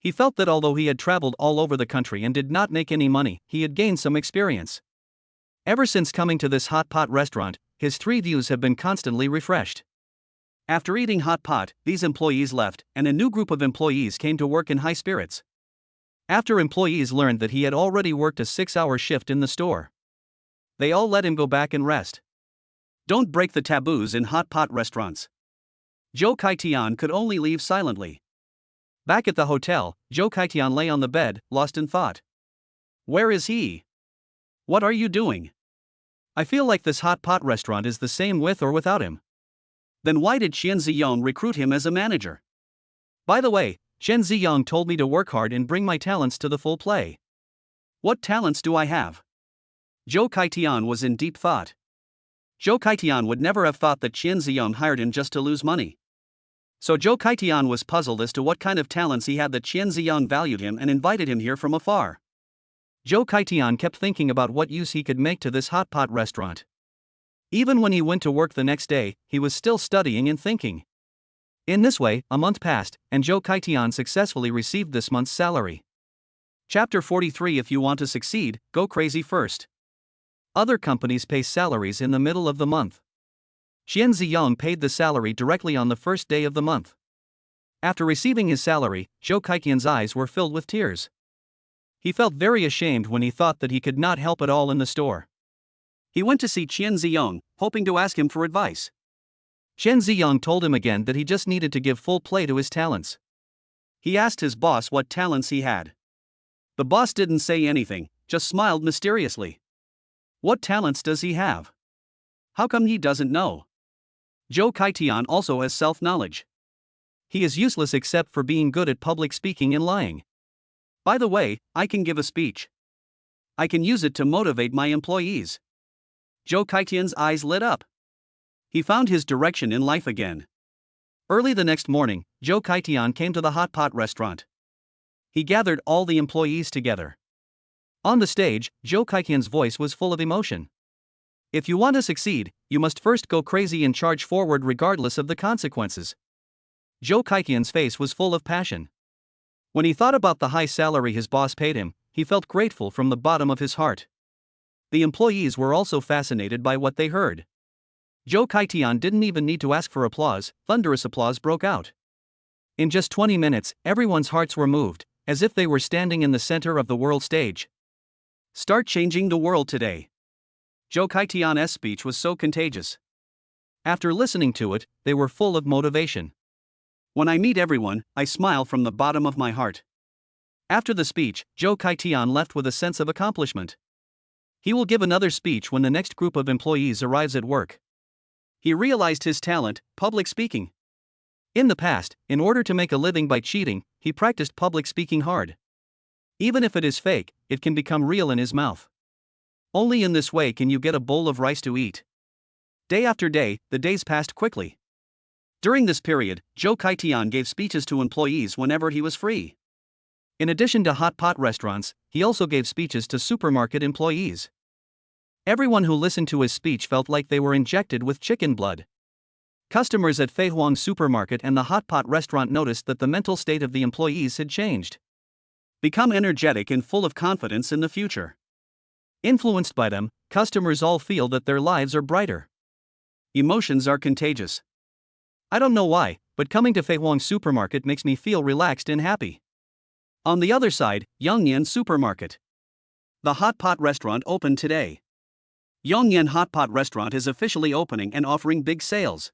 He felt that although he had traveled all over the country and did not make any money, he had gained some experience. Ever since coming to this hot pot restaurant, his 3 views have been constantly refreshed. After eating hot pot, these employees left, and a new group of employees came to work in high spirits. After employees learned that he had already worked a 6-hour shift in the store, they all let him go back and rest. Don't break the taboos in hot pot restaurants. Zhou Kaitian could only leave silently. Back at the hotel, Zhou Kaitian lay on the bed, lost in thought. Where is he? What are you doing? I feel like this hot pot restaurant is the same with or without him. Then why did Xian Ziyong recruit him as a manager? By the way, Xian Ziyong told me to work hard and bring my talents to the full play. What talents do I have? Zhou Kaitian was in deep thought. Zhou Kaitian would never have thought that Xian Ziyong hired him just to lose money. So Zhou Kaitian was puzzled as to what kind of talents he had that Xian Ziyong valued him and invited him here from afar. Zhou Kaitian kept thinking about what use he could make to this hot pot restaurant. Even when he went to work the next day, he was still studying and thinking. In this way, a month passed, and Zhou Kaitian successfully received this month's salary. Chapter 43. If you want to succeed, go crazy first. Other companies pay salaries in the middle of the month. Xian Ziyong paid the salary directly on the first day of the month. After receiving his salary, Zhou Kaitian's eyes were filled with tears. He felt very ashamed when he thought that he could not help at all in the store. He went to see Xian Ziyong, hoping to ask him for advice. Xian Ziyong told him again that he just needed to give full play to his talents. He asked his boss what talents he had. The boss didn't say anything, just smiled mysteriously. What talents does he have? How come he doesn't know? Zhou Kaitian also has self-knowledge. He is useless except for being good at public speaking and lying. By the way, I can give a speech. I can use it to motivate my employees. Zhou Kaitian's eyes lit up. He found his direction in life again. Early the next morning, Zhou Kaitian came to the hot pot restaurant. He gathered all the employees together. On the stage, Zhou Kaitian's voice was full of emotion. If you want to succeed, you must first go crazy and charge forward regardless of the consequences. Zhou Kaitian's face was full of passion. When he thought about the high salary his boss paid him, he felt grateful from the bottom of his heart. The employees were also fascinated by what they heard. Zhou Kaitian didn't even need to ask for applause, thunderous applause broke out. In just 20 minutes, everyone's hearts were moved, as if they were standing in the center of the world stage. Start changing the world today. Zhou Kaitian's speech was so contagious. After listening to it, they were full of motivation. When I meet everyone, I smile from the bottom of my heart. After the speech, Zhou Kaitian left with a sense of accomplishment. He will give another speech when the next group of employees arrives at work. He realized his talent, public speaking. In the past, in order to make a living by cheating, he practiced public speaking hard. Even if it is fake, it can become real in his mouth. Only in this way can you get a bowl of rice to eat. Day after day, the days passed quickly. During this period, Zhou Kaitian gave speeches to employees whenever he was free. In addition to hot pot restaurants, he also gave speeches to supermarket employees. Everyone who listened to his speech felt like they were injected with chicken blood. Customers at Fei Huang Supermarket and the hot pot restaurant noticed that the mental state of the employees had changed. Become energetic and full of confidence in the future. Influenced by them, customers all feel that their lives are brighter. Emotions are contagious. I don't know why, but coming to Fei Huang Supermarket makes me feel relaxed and happy. On the other side, Yongyan Supermarket. The hot pot restaurant opened today. Yongyan Hot Pot Restaurant is officially opening and offering big sales.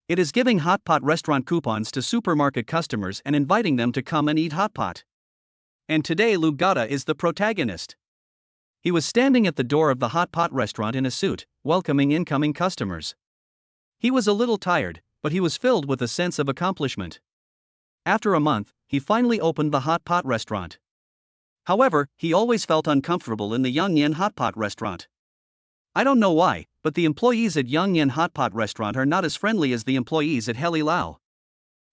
It is giving hot pot restaurant coupons to supermarket customers and inviting them to come and eat hot pot. And today Lu Gada is the protagonist. He was standing at the door of the hot pot restaurant in a suit, welcoming incoming customers. He was a little tired, but he was filled with a sense of accomplishment. After a month, he finally opened the hot pot restaurant. However, he always felt uncomfortable in the Yongyan Hot Pot Restaurant. I don't know why, but the employees at Yongyan Hot Pot Restaurant are not as friendly as the employees at Heli Lao.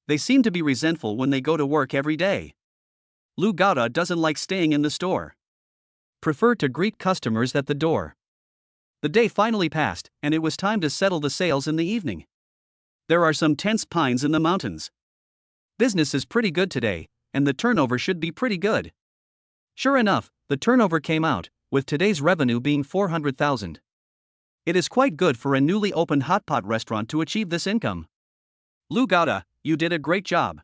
They seem to be resentful when they go to work every day. Lu Gada doesn't like staying in the store. Prefer to greet customers at the door. The day finally passed, and it was time to settle the sales in the evening. There are some tense pines in the mountains. Business is pretty good today, and the turnover should be pretty good. Sure enough, the turnover came out, with today's revenue being 400,000. It is quite good for a newly opened hot pot restaurant to achieve this income. Lu Gada, you did a great job.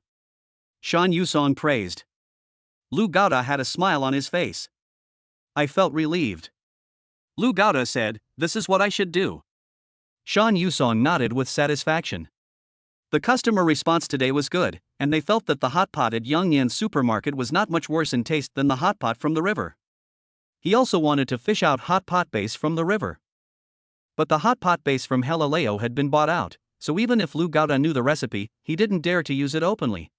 Shan Yusong praised. Lu Gada had a smile on his face. I felt relieved. Lu Gada said, "This is what I should do." Shan Yusong nodded with satisfaction. The customer response today was good, and they felt that the hot pot at Yongyan Supermarket was not much worse in taste than the hot pot from the river. He also wanted to fish out hot pot base from the river. But the hot pot base from Helaleo had been bought out, so even if Lu Gada knew the recipe, he didn't dare to use it openly.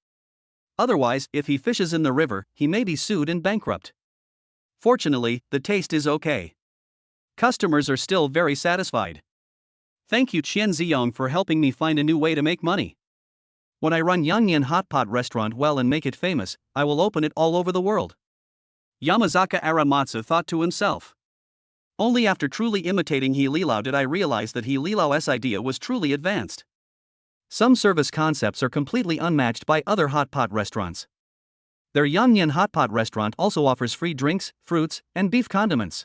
Otherwise, if he fishes in the river, he may be sued and bankrupt. Fortunately, the taste is okay. Customers are still very satisfied. Thank you Qian Ziyong for helping me find a new way to make money. When I run Yongyan Hot Pot Restaurant well and make it famous, I will open it all over the world. Yamazaka Aramatsu thought to himself. Only after truly imitating He Li Lao did I realize that He Li Lao's idea was truly advanced. Some service concepts are completely unmatched by other hot pot restaurants. Their Yongyan Hot Pot Restaurant also offers free drinks, fruits, and beef condiments.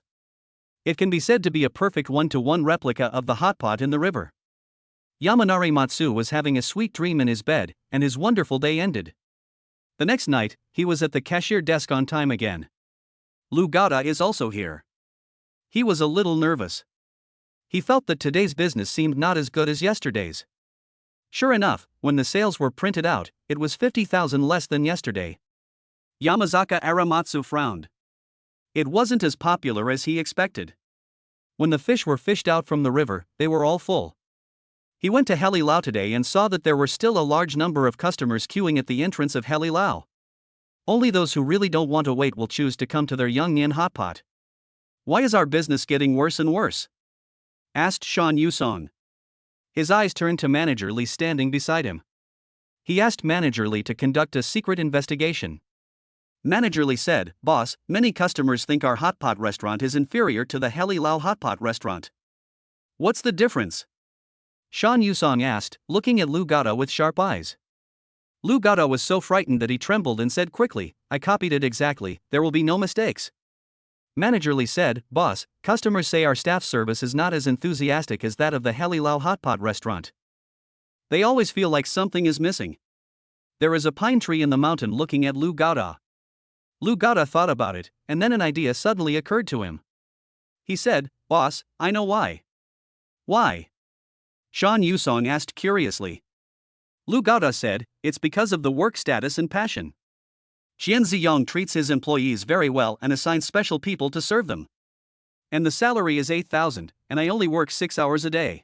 It can be said to be a perfect one-to-one replica of the hot pot in the river. Yamanari Matsu was having a sweet dream in his bed, and his wonderful day ended. The next night, he was at the cashier desk on time again. Lu Gada is also here. He was a little nervous. He felt that today's business seemed not as good as yesterday's. Sure enough, when the sales were printed out, it was 50,000 less than yesterday. Yamazaka Aramatsu frowned. It wasn't as popular as he expected. When the fish were fished out from the river, they were all full. He went to Heli Lao today and saw that there were still a large number of customers queuing at the entrance of Heli Lao. Only those who really don't want to wait will choose to come to their Yongyan hot pot. Why is our business getting worse and worse? Asked Shan Yusong. His eyes turned to Manager Li standing beside him. He asked Manager Li to conduct a secret investigation. Manager Li said, "Boss, many customers think our hot pot restaurant is inferior to the Heli Lao hot pot restaurant. What's the difference?" Shan Yusong asked, looking at Lu Gada with sharp eyes. Lu Gada was so frightened that he trembled and said quickly, "I copied it exactly, there will be no mistakes." Manager Li said, "Boss, customers say our staff service is not as enthusiastic as that of the Heli Lao hot pot restaurant. They always feel like something is missing." There is a pine tree in the mountain looking at Lu Gada. Lu Gada thought about it, and then an idea suddenly occurred to him. He said, "Boss, I know why." "Why?" Shan Yusong asked curiously. Lu Gada said, "It's because of the work status and passion. Qian Ziyong treats his employees very well and assigns special people to serve them. And the salary is 8,000, and I only work 6 hours a day.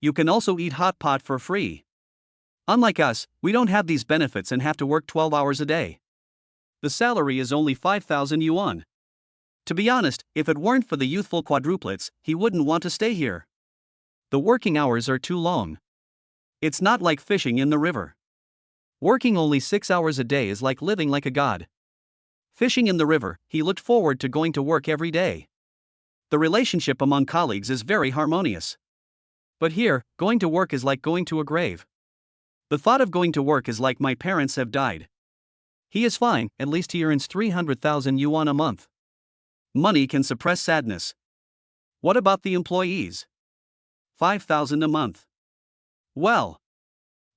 You can also eat hot pot for free. Unlike us, we don't have these benefits and have to work 12 hours a day. The salary is only 5,000 yuan. To be honest, if it weren't for the youthful quadruplets, he wouldn't want to stay here. The working hours are too long. It's not like fishing in the river. Working only 6 hours a day is like living like a god. Fishing in the river, he looked forward to going to work every day. The relationship among colleagues is very harmonious. But here, going to work is like going to a grave. The thought of going to work is like my parents have died. He is fine, at least he earns 300,000 yuan a month. Money can suppress sadness. What about the employees? 5,000 a month. Well,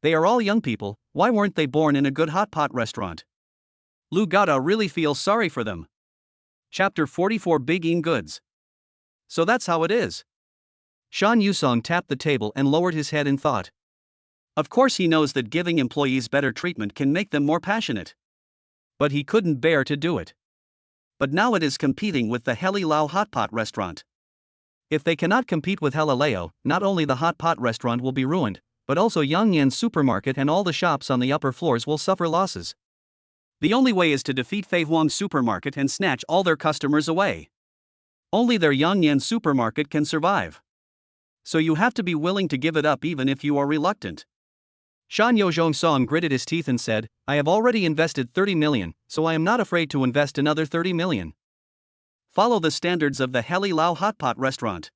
they are all young people, why weren't they born in a good hot pot restaurant? Lu Gada really feels sorry for them. Chapter 44 Big Ean Goods. So that's how it is. Shan Yusong tapped the table and lowered his head in thought. Of course he knows that giving employees better treatment can make them more passionate. But he couldn't bear to do it. But now it is competing with the Heli Lao hot pot restaurant. If they cannot compete with Helaleo, not only the hot pot restaurant will be ruined, but also Yangyan supermarket and all the shops on the upper floors will suffer losses. The only way is to defeat Fei Huang supermarket and snatch all their customers away. Only their Yangyan supermarket can survive. So you have to be willing to give it up even if you are reluctant. Shan Yozhongsong gritted his teeth and said, I have already invested 30 million, so I am not afraid to invest another 30 million. Follow the standards of the Heli Lao hot pot restaurant.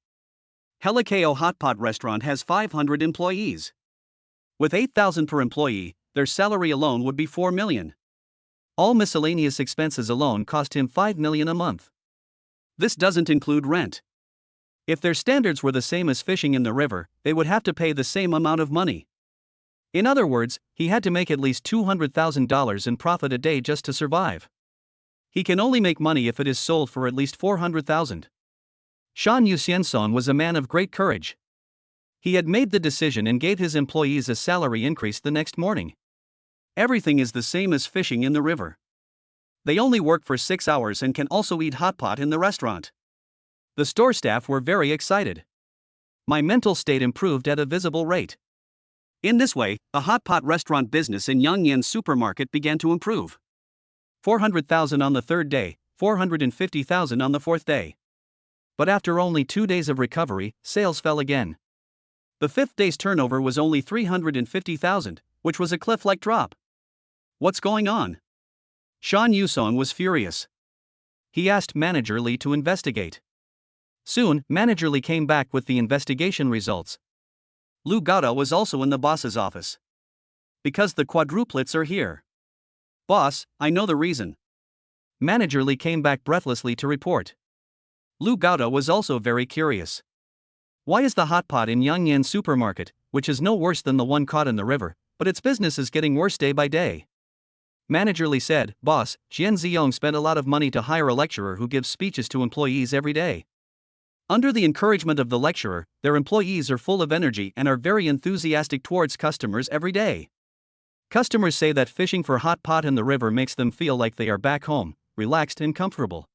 Helikao hot pot restaurant has 500 employees. With 8,000 per employee, their salary alone would be 4 million. All miscellaneous expenses alone cost him 5 million a month. This doesn't include rent. If their standards were the same as fishing in the river, they would have to pay the same amount of money. In other words, he had to make at least $200,000 in profit a day just to survive. He can only make money if it is sold for at least 400,000. Shan Yuxiansong was a man of great courage. He had made the decision and gave his employees a salary increase the next morning. Everything is the same as fishing in the river. They only work for 6 hours and can also eat hot pot in the restaurant. The store staff were very excited. My mental state improved at a visible rate. In this way, the hot pot restaurant business in Yangyan supermarket began to improve. 400,000 on the third day, 450,000 on the fourth day. But after only 2 days of recovery, sales fell again. The fifth day's turnover was only 350,000, which was a cliff-like drop. What's going on? Shan Yusong was furious. He asked Manager Li to investigate. Soon, Manager Li came back with the investigation results. Lu Gada was also in the boss's office. Because the quadruplets are here. Boss, I know the reason. Manager Li came back breathlessly to report. Lu Gada was also very curious. Why is the hot pot in Yangyan supermarket, which is no worse than the one caught in the river, but its business is getting worse day by day? Manager Li said, Boss, Xian Ziyong spent a lot of money to hire a lecturer who gives speeches to employees every day. Under the encouragement of the lecturer, their employees are full of energy and are very enthusiastic towards customers every day. Customers say that fishing for hot pot in the river makes them feel like they are back home, relaxed and comfortable.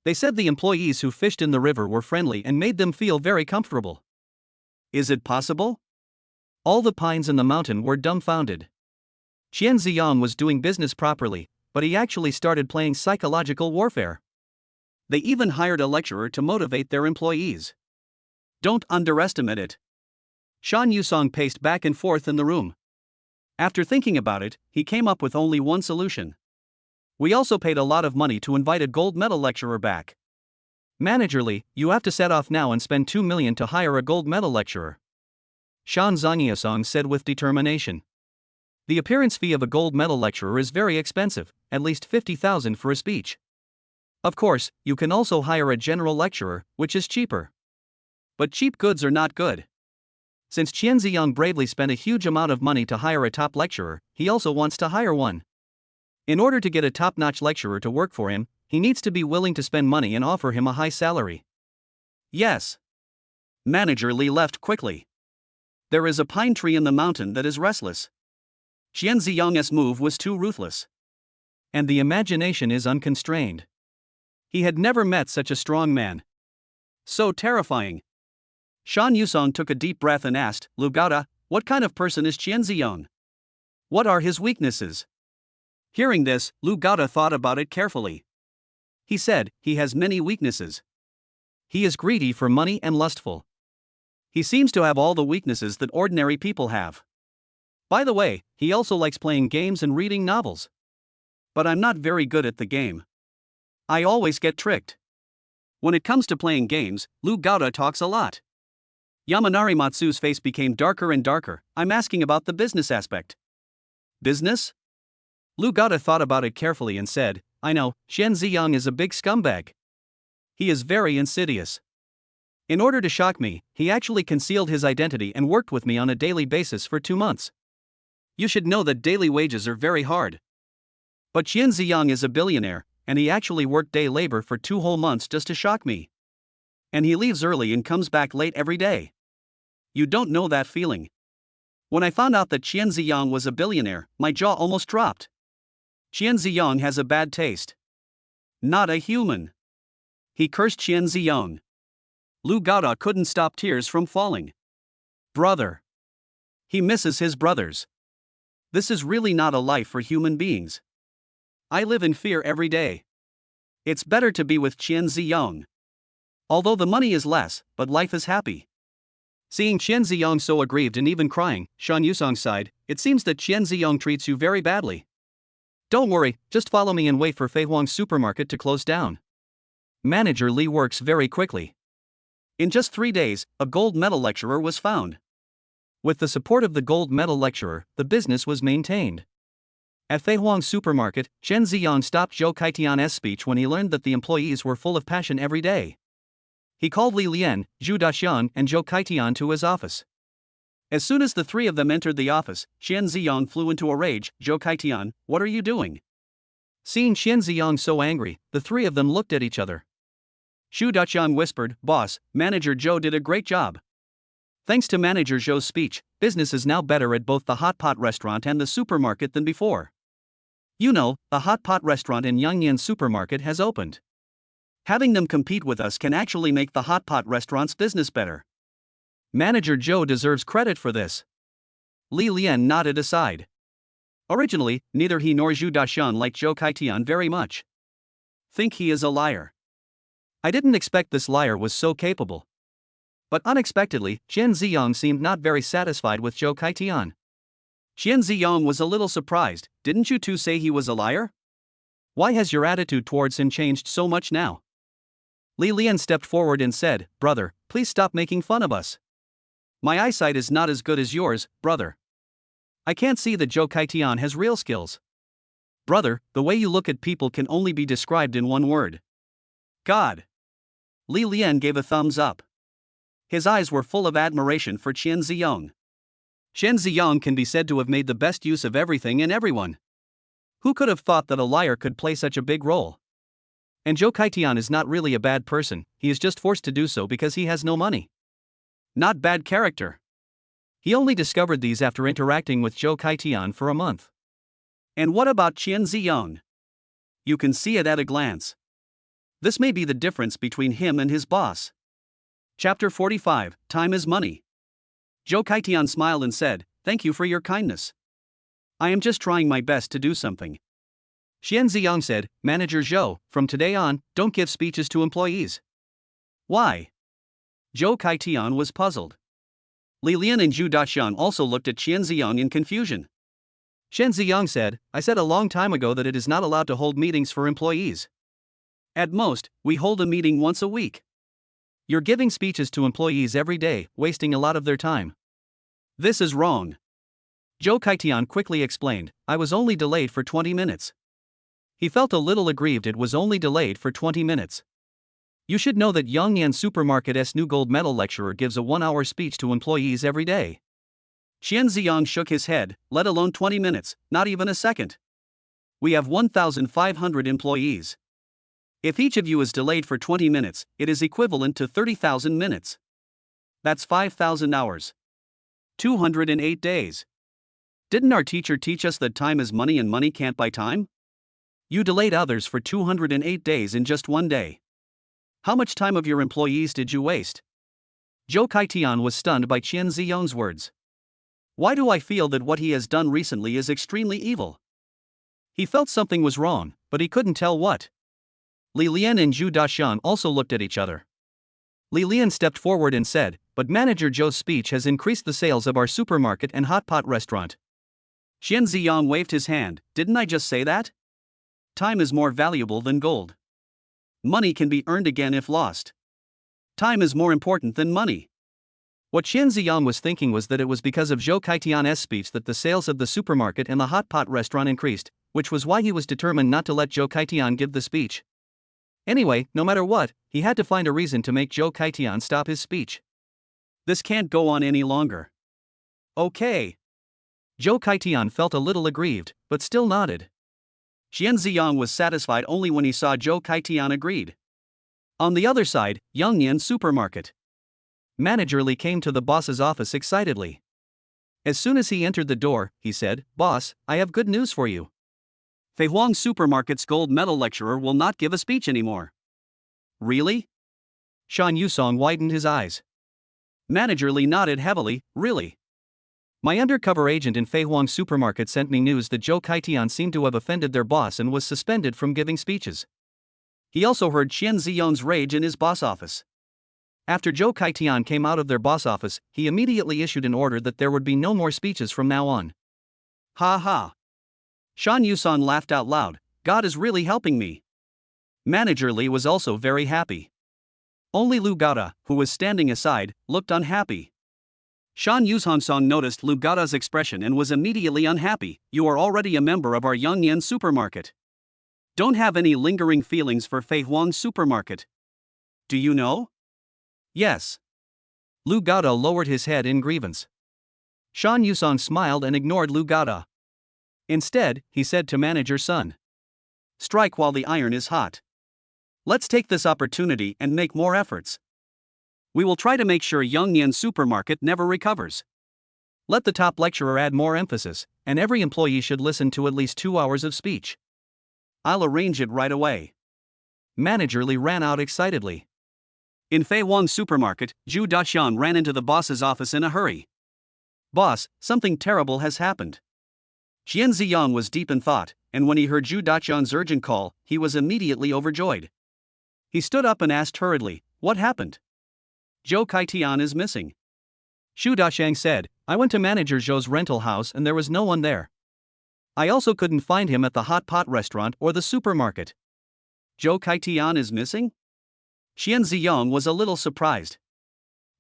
They said the employees who fished in the river were friendly and made them feel very comfortable. Is it possible? All the pines in the mountain were dumbfounded. Qian Ziyang was doing business properly, but he actually started playing psychological warfare. They even hired a lecturer to motivate their employees. Don't underestimate it. Shan Yusong paced back and forth in the room. After thinking about it, he came up with only one solution. We also paid a lot of money to invite a gold medal lecturer back. Manager Li, you have to set off now and spend 2 million to hire a gold medal lecturer. Shan Zongyasong said with determination. The appearance fee of a gold medal lecturer is very expensive, at least 50,000 for a speech. Of course, you can also hire a general lecturer, which is cheaper. But cheap goods are not good. Since Qian Ziyang bravely spent a huge amount of money to hire a top lecturer, he also wants to hire one. In order to get a top-notch lecturer to work for him, he needs to be willing to spend money and offer him a high salary. Yes. Manager Li left quickly. There is a pine tree in the mountain that is restless. Qian Ziyang's move was too ruthless. And the imagination is unconstrained. He had never met such a strong man. So terrifying. Shan Yusong took a deep breath and asked, Lu Gada, what kind of person is Qian Ziyang? What are his weaknesses? Hearing this, Lu Gada thought about it carefully. He said, he has many weaknesses. He is greedy for money and lustful. He seems to have all the weaknesses that ordinary people have. By the way, he also likes playing games and reading novels. But I'm not very good at the game. I always get tricked. When it comes to playing games, Lu Gaota talks a lot. Yamanari Matsu's face became darker and darker. I'm asking about the business aspect. Business? Lu Gaota thought about it carefully and said, I know, Xian Ziyang is a big scumbag. He is very insidious. In order to shock me, he actually concealed his identity and worked with me on a daily basis for 2 months. You should know that daily wages are very hard. But Xian Ziyang is a billionaire, and he actually worked day labor for 2 whole months just to shock me. And he leaves early and comes back late every day. You don't know that feeling. When I found out that Xian Ziyang was a billionaire, my jaw almost dropped. Xian Ziyang has a bad taste. Not a human. He cursed Xian Ziyang. Lu Gaota couldn't stop tears from falling. Brother. He misses his brothers. This is really not a life for human beings. I live in fear every day. It's better to be with Xian Ziyang. Although the money is less, but life is happy. Seeing Xian Ziyang so aggrieved and even crying, Shan Yusong sighed, it seems that Xian Ziyang treats you very badly. Don't worry, just follow me and wait for Fei Huang's supermarket to close down. Manager Li works very quickly. In just 3 days, a gold medal lecturer was found. With the support of the gold medal lecturer, the business was maintained. At Fei Huang's supermarket, Xian Ziyang stopped Zhou Kaitian's speech when he learned that the employees were full of passion every day. He called Li Lian, Zhu Daxian, and Zhou Kaitian to his office. As soon as the 3 of them entered the office, Xian Ziyang flew into a rage. Zhou Kaitian, what are you doing? Seeing Xian Ziyang so angry, the 3 of them looked at each other. Zhu Daxian whispered, Boss, Manager Zhou did a great job. Thanks to Manager Zhou's speech, business is now better at both the hot pot restaurant and the supermarket than before. You know, the hot pot restaurant in Yangyan supermarket has opened. Having them compete with us can actually make the hot pot restaurant's business better. Manager Zhou deserves credit for this. Li Lian nodded aside. Originally, neither he nor Zhu Daxian liked Zhou Kaitian very much. Think he is a liar. I didn't expect this liar was so capable. But unexpectedly, Xian Ziyang seemed not very satisfied with Zhou Kaitian. Xian Ziyang was a little surprised. Didn't you two say he was a liar? Why has your attitude towards him changed so much now? Li Lian stepped forward and said, Brother, please stop making fun of us. My eyesight is not as good as yours, brother. I can't see that Zhou Kaitian has real skills. Brother, the way you look at people can only be described in one word. God. Li Lian gave a thumbs up. His eyes were full of admiration for Xian Ziyang. Xian Ziyang can be said to have made the best use of everything and everyone. Who could have thought that a liar could play such a big role? And Zhou Kaitian is not really a bad person, he is just forced to do so because he has no money. Not bad character. He only discovered these after interacting with Zhou Kaitian for a month. And what about Xian Ziyang? You can see it at a glance. This may be the difference between him and his boss. Chapter 45, Time is Money. Zhou Kaitian smiled and said, Thank you for your kindness. I am just trying my best to do something. Xian Ziyang said, Manager Zhou, from today on, don't give speeches to employees. Why? Zhou Kaitian was puzzled. Li Lian and Zhu Daxian also looked at Xian Ziyang in confusion. Xian Ziyang said, I said a long time ago that it is not allowed to hold meetings for employees. At most, we hold a meeting once a week. You're giving speeches to employees every day, wasting a lot of their time. This is wrong. Zhou Kaitian quickly explained, I was only delayed for 20 minutes. He felt a little aggrieved it was only delayed for 20 minutes. You should know that Yangyan Supermarket's new gold medal lecturer gives a 1-hour speech to employees every day. Xian Ziyang shook his head, let alone 20 minutes, not even a second. We have 1,500 employees. If each of you is delayed for 20 minutes, it is equivalent to 30,000 minutes. That's 5,000 hours. 208 days. Didn't our teacher teach us that time is money and money can't buy time? You delayed others for 208 days in just 1 day. How much time of your employees did you waste? Zhou Kaitian was stunned by Xian Ziyang's words. Why do I feel that what he has done recently is extremely evil? He felt something was wrong, but he couldn't tell what. Li Lian and Zhu Daxian also looked at each other. Li Lian stepped forward and said, But Manager Zhou's speech has increased the sales of our supermarket and hot pot restaurant. Xian Ziyang waved his hand, didn't I just say that? time is more valuable than gold. Money can be earned again if lost. Time is more important than money. What Qian Ziyang was thinking was that it was because of Zhou Kaitian's speech that the sales of the supermarket and the hot pot restaurant increased, which was why he was determined not to let Zhou Kaitian give the speech. Anyway, no matter what, he had to find a reason to make Zhou Kaitian stop his speech. This can't go on any longer. Okay. Zhou Kaitian felt a little aggrieved, but still nodded. Qian Ziyang was satisfied only when he saw Zhou Kaitian agreed. On the other side, Yangnian supermarket. Manager Li came to the boss's office excitedly. As soon as he entered the door, he said, "Boss, I have good news for you. Feihuang Supermarket's gold medal lecturer will not give a speech anymore." Really? Shan Yusong widened his eyes. Manager Li nodded heavily. Really? My undercover agent in Feihuang Supermarket sent me news that Zhou Kaitian seemed to have offended their boss and was suspended from giving speeches. He also heard Qian Ziyang's rage in his boss office. After Zhou Kaitian came out of their boss office, he immediately issued an order that there would be no more speeches from now on. Ha ha. Shan Yusong laughed out loud. God is really helping me. Manager Li was also very happy. Only Lu Gaota, who was standing aside, looked unhappy. Shan Yusong noticed Lu Gaota's expression and was immediately unhappy. You are already a member of our Yangnian supermarket. Don't have any lingering feelings for Feihuang Supermarket. Do you know? Yes. Lu Gaota lowered his head in grievance. Shan Yusong smiled and ignored Lu Gaota. Instead, he said to Manager Sun, "Strike while the iron is hot. Let's take this opportunity and make more efforts. We will try to make sure Yangnian Supermarket never recovers. Let the top lecturer add more emphasis, and every employee should listen to at least 2 hours of speech. I'll arrange it right away." Manager Li ran out excitedly. In Feihuang Supermarket, Zhu Daxian ran into the boss's office in a hurry. "Boss, something terrible has happened." Qian Ziyang was deep in thought, and when he heard Zhu Daxian's urgent call, he was immediately overjoyed. He stood up and asked hurriedly, "What happened?" "Zhou Kaitian is missing." Zhu Daxiang said, "I went to Manager Zhou's rental house and there was no one there. I also couldn't find him at the hot pot restaurant or the supermarket." "Zhou Kaitian is missing?" Qian Ziyang was a little surprised.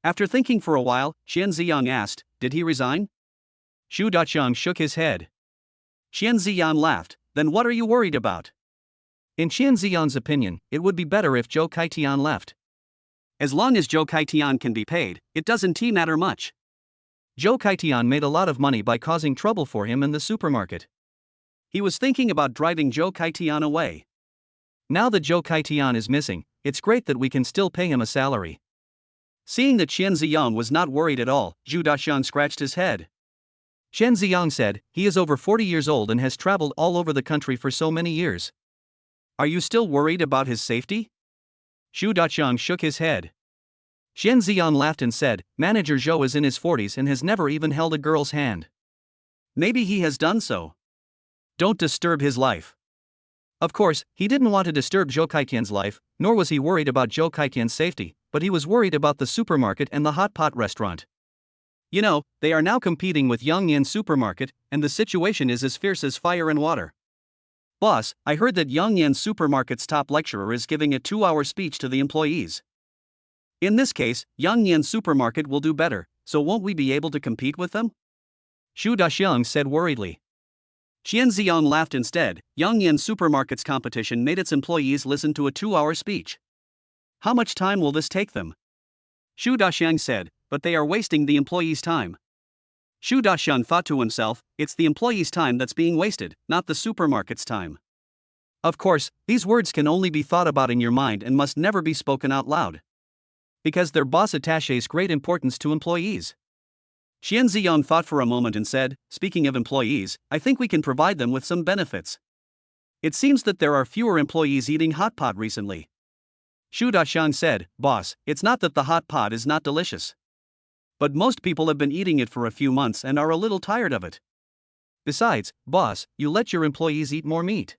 After thinking for a while, Qian Ziyang asked, "Did he resign?" Zhu Daxiang shook his head. Qian Ziyang laughed. "Then what are you worried about?" In Qian Ziyang's opinion, it would be better if Zhou Kaitian left. As long as Zhou Kaitian can be paid, it doesn't matter much. Zhou Kaitian made a lot of money by causing trouble for him in the supermarket. He was thinking about driving Zhou Kaitian away. Now that Zhou Kaitian is missing, it's great that we can still pay him a salary. Seeing that Qian Ziyang was not worried at all, Zhu Daxian scratched his head. Qian Ziyang said, "He is over 40 years old and has traveled all over the country for so many years. Are you still worried about his safety?" Zhu Daxiang shook his head. Qian Ziyang laughed and said, "Manager Zhou is in his 40s and has never even held a girl's hand. Maybe he has done so. Don't disturb his life." Of course, he didn't want to disturb Zhou Kaitian's life, nor was he worried about Zhou Kaitian's safety, but he was worried about the supermarket and the hot pot restaurant. You know, they are now competing with Yangnian Supermarket, and the situation is as fierce as fire and water. Boss, I heard that Yangnian Supermarket's top lecturer is giving a 2-hour speech to the employees. In this case, Yangnian Supermarket will do better, so won't we be able to compete with them? Zhu Daxiang said worriedly. Qian Ziyang laughed instead. Yangnian Supermarket's competition made its employees listen to a 2-hour speech. How much time will this take them? Zhu Daxiang said, but they are wasting the employees' time. Zhu Daxiang thought to himself, it's the employees' time that's being wasted, not the supermarket's time. Of course, these words can only be thought about in your mind and must never be spoken out loud. Because their boss attaches great importance to employees. Qian Ziyang thought for a moment and said, speaking of employees, I think we can provide them with some benefits. It seems that there are fewer employees eating hot pot recently. Zhu Daxiang said, boss, it's not that the hot pot is not delicious. But most people have been eating it for a few months and are a little tired of it. Besides, boss, you let your employees eat more meat.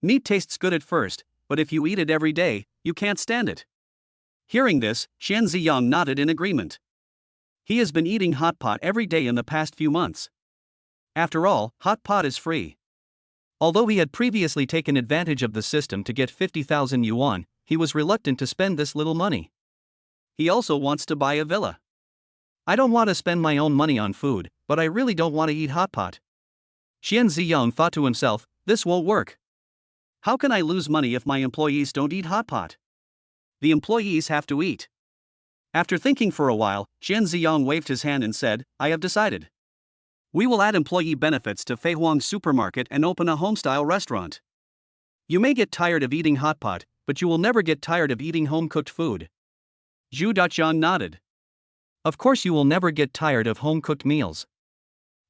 Meat tastes good at first, but if you eat it every day, you can't stand it. Hearing this, Qian Ziyang nodded in agreement. He has been eating hot pot every day in the past few months. After all, hot pot is free. Although he had previously taken advantage of the system to get 50,000 yuan, he was reluctant to spend this little money. He also wants to buy a villa. I don't want to spend my own money on food, but I really don't want to eat hot pot. Xian Ziyang thought to himself, this won't work. How can I lose money if my employees don't eat hot pot? The employees have to eat. After thinking for a while, Xian Ziyang waved his hand and said, I have decided. We will add employee benefits to Feihuang Supermarket and open a home-style restaurant. You may get tired of eating hot pot, but you will never get tired of eating home-cooked food. Zhu Daqiang nodded. Of course you will never get tired of home-cooked meals.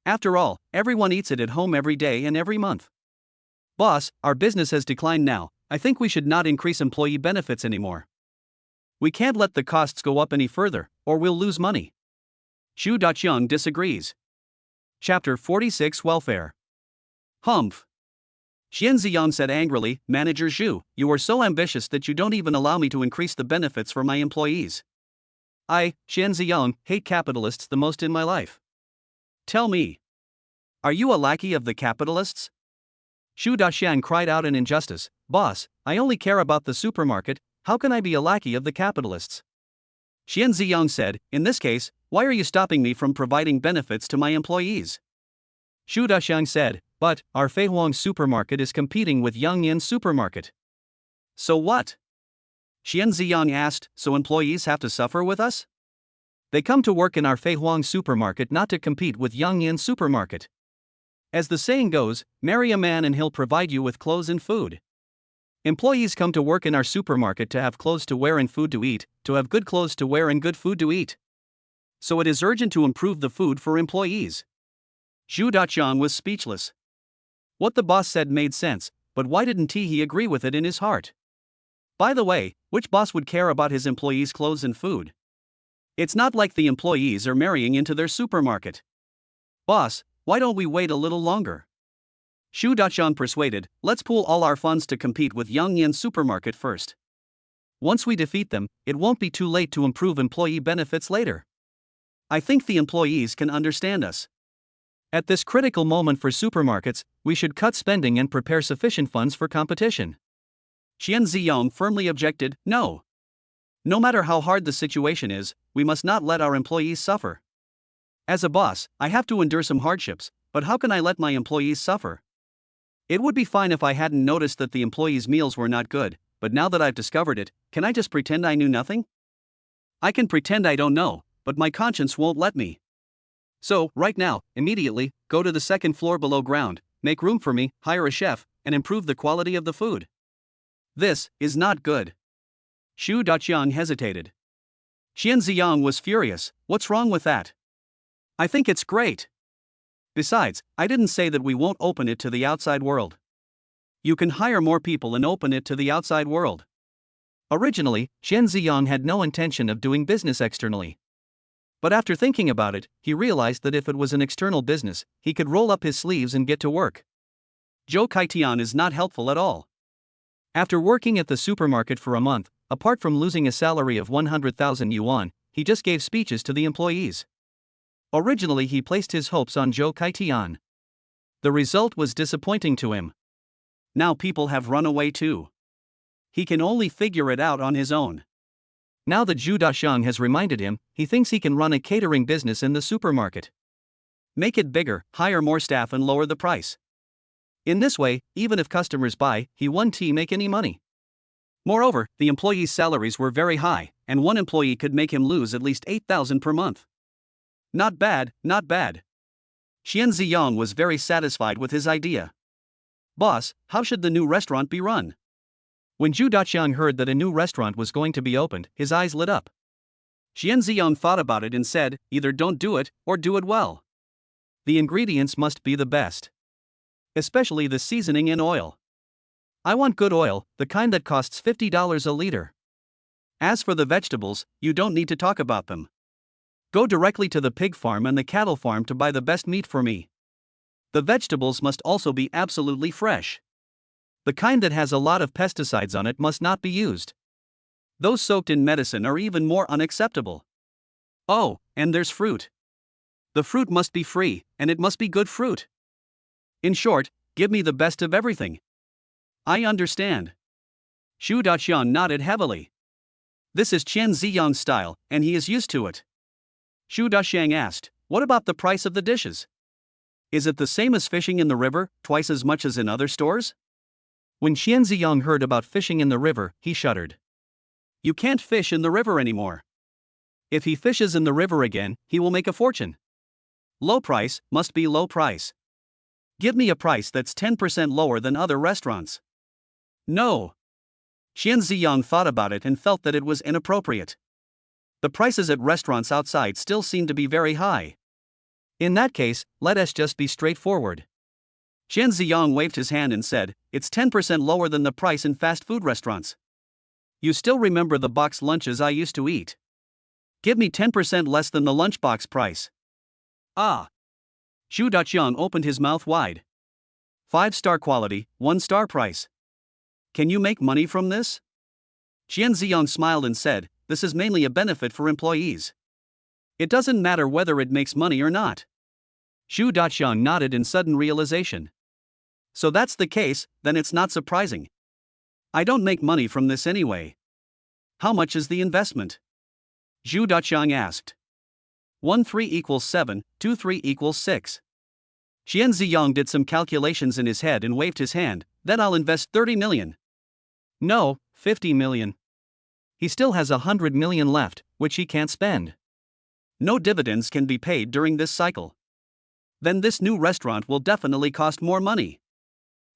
After all, everyone eats it at home every day and every month. Boss, our business has declined now. I think we should not increase employee benefits anymore. We can't let the costs go up any further, or we'll lose money. Zhu Daqiang disagrees. Chapter 46 Welfare. Humph. Xian Ziyang said angrily, Manager Zhu, you are so ambitious that you don't even allow me to increase the benefits for my employees. I, Xian Ziyang, hate capitalists the most in my life. Tell me. Are you a lackey of the capitalists? Zhu Daqiang cried out in injustice, Boss, I only care about the supermarket, how can I be a lackey of the capitalists? Xian Ziyang said, in this case, why are you stopping me from providing benefits to my employees? Zhu Daqiang said, but, our Feihuang Supermarket is competing with Yangyan Supermarket. So what? Xian Ziyang asked, so employees have to suffer with us? They come to work in our Feihuang Supermarket not to compete with Yangyan Supermarket. As the saying goes, marry a man and he'll provide you with clothes and food. Employees come to work in our supermarket to have clothes to wear and food to eat, to have good clothes to wear and good food to eat. So it is urgent to improve the food for employees. Zhu Daqiang was speechless. What the boss said made sense, but why didn't he agree with it in his heart? By the way, which boss would care about his employees' clothes and food? It's not like the employees are marrying into their supermarket. Boss, why don't we wait a little longer? Zhu Daqiang persuaded, let's pool all our funds to compete with Yangyan Supermarket first. Once we defeat them, it won't be too late to improve employee benefits later. I think the employees can understand us. At this critical moment for supermarkets, we should cut spending and prepare sufficient funds for competition. Xian Ziyang firmly objected, no. No matter how hard the situation is, we must not let our employees suffer. As a boss, I have to endure some hardships, but how can I let my employees suffer? It would be fine if I hadn't noticed that the employees' meals were not good, but now that I've discovered it, can I just pretend I knew nothing? I can pretend I don't know, but my conscience won't let me. So, right now, immediately, go to the second floor below ground, make room for me, hire a chef, and improve the quality of the food. This is not good. Zhu Daqiang hesitated. Xian Ziyang was furious, what's wrong with that? I think it's great. Besides, I didn't say that we won't open it to the outside world. You can hire more people and open it to the outside world. Originally, Xian Ziyang had no intention of doing business externally. But after thinking about it, he realized that if it was an external business, he could roll up his sleeves and get to work. Zhou Kaitian is not helpful at all. After working at the supermarket for a month, apart from losing a salary of 100,000 yuan, he just gave speeches to the employees. Originally he placed his hopes on Zhou Kaitian. The result was disappointing to him. Now people have run away too. He can only figure it out on his own. Now that Zhu Daqiang has reminded him, he thinks he can run a catering business in the supermarket. Make it bigger, hire more staff and lower the price. In this way, even if customers buy, he won't make any money. Moreover, the employees' salaries were very high, and one employee could make him lose at least 8,000 per month. Not bad, not bad. Xian Ziyang was very satisfied with his idea. Boss, how should the new restaurant be run? When Zhu Daqiang heard that a new restaurant was going to be opened, his eyes lit up. Xian Ziyang thought about it and said, either don't do it, or do it well. The ingredients must be the best. Especially the seasoning and oil. I want good oil, the kind that costs $50 a liter. As for the vegetables, you don't need to talk about them. Go directly to the pig farm and the cattle farm to buy the best meat for me. The vegetables must also be absolutely fresh. The kind that has a lot of pesticides on it must not be used. Those soaked in medicine are even more unacceptable. Oh, and there's fruit. The fruit must be free, and it must be good fruit. In short, give me the best of everything. I understand. Xu Daqiang nodded heavily. This is Qian Ziyang's style, and he is used to it. Xu Daqiang asked, what about the price of the dishes? Is it the same as fishing in the river, twice as much as in other stores? When Qian Ziyang heard about fishing in the river, he shuddered. You can't fish in the river anymore. If he fishes in the river again, he will make a fortune. Low price must be low price. Give me a price that's 10% lower than other restaurants. No. Qian Ziyang thought about it and felt that it was inappropriate. The prices at restaurants outside still seem to be very high. In that case, let us just be straightforward. Qian Ziyang waved his hand and said, it's 10% lower than the price in fast food restaurants. You still remember the box lunches I used to eat? Give me 10% less than the lunchbox price. Ah. Xu Daqiang opened his mouth wide. 5-star quality, 1-star price. Can you make money from this? Qian Ziyang smiled and said, this is mainly a benefit for employees. It doesn't matter whether it makes money or not. Xu Daqiang nodded in sudden realization. So that's the case, then it's not surprising. I don't make money from this anyway. How much is the investment? Xu Daqiang asked. 1 3 equals 7, 2 3 equals 6. Qian Ziyang did some calculations in his head and waved his hand, then I'll invest 30 million. No, 50 million. He still has 100 million left, which he can't spend. No dividends can be paid during this cycle. Then this new restaurant will definitely cost more money.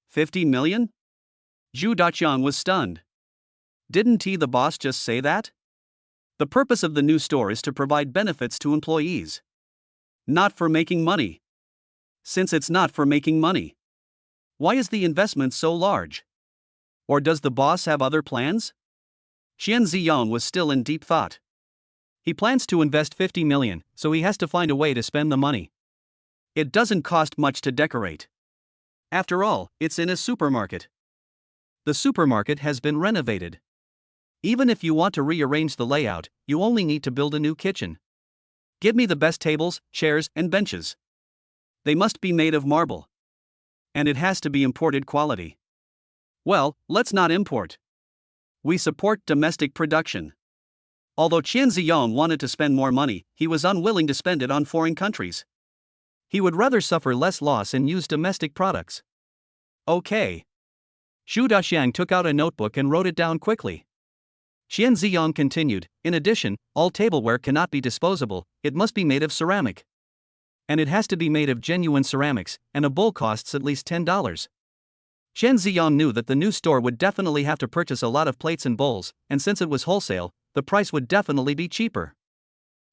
50 million? Xu Daqiang was stunned. Didn't he, the boss, just say that? The purpose of the new store is to provide benefits to employees. Not for making money. Since it's not for making money, why is the investment so large? Or does the boss have other plans? Qian Ziyang was still in deep thought. He plans to invest 50 million, so he has to find a way to spend the money. It doesn't cost much to decorate. After all, it's in a supermarket. The supermarket has been renovated. Even if you want to rearrange the layout, you only need to build a new kitchen. Give me the best tables, chairs, and benches. They must be made of marble. And it has to be imported quality. Well, let's not import. We support domestic production. Although Qian Ziyang wanted to spend more money, he was unwilling to spend it on foreign countries. He would rather suffer less loss and use domestic products. Okay. Xu Daqiang took out a notebook and wrote it down quickly. Qian Ziyang continued, in addition, all tableware cannot be disposable, it must be made of ceramic. And it has to be made of genuine ceramics, and a bowl costs at least $10. Qian Ziyang knew that the new store would definitely have to purchase a lot of plates and bowls, and since it was wholesale, the price would definitely be cheaper.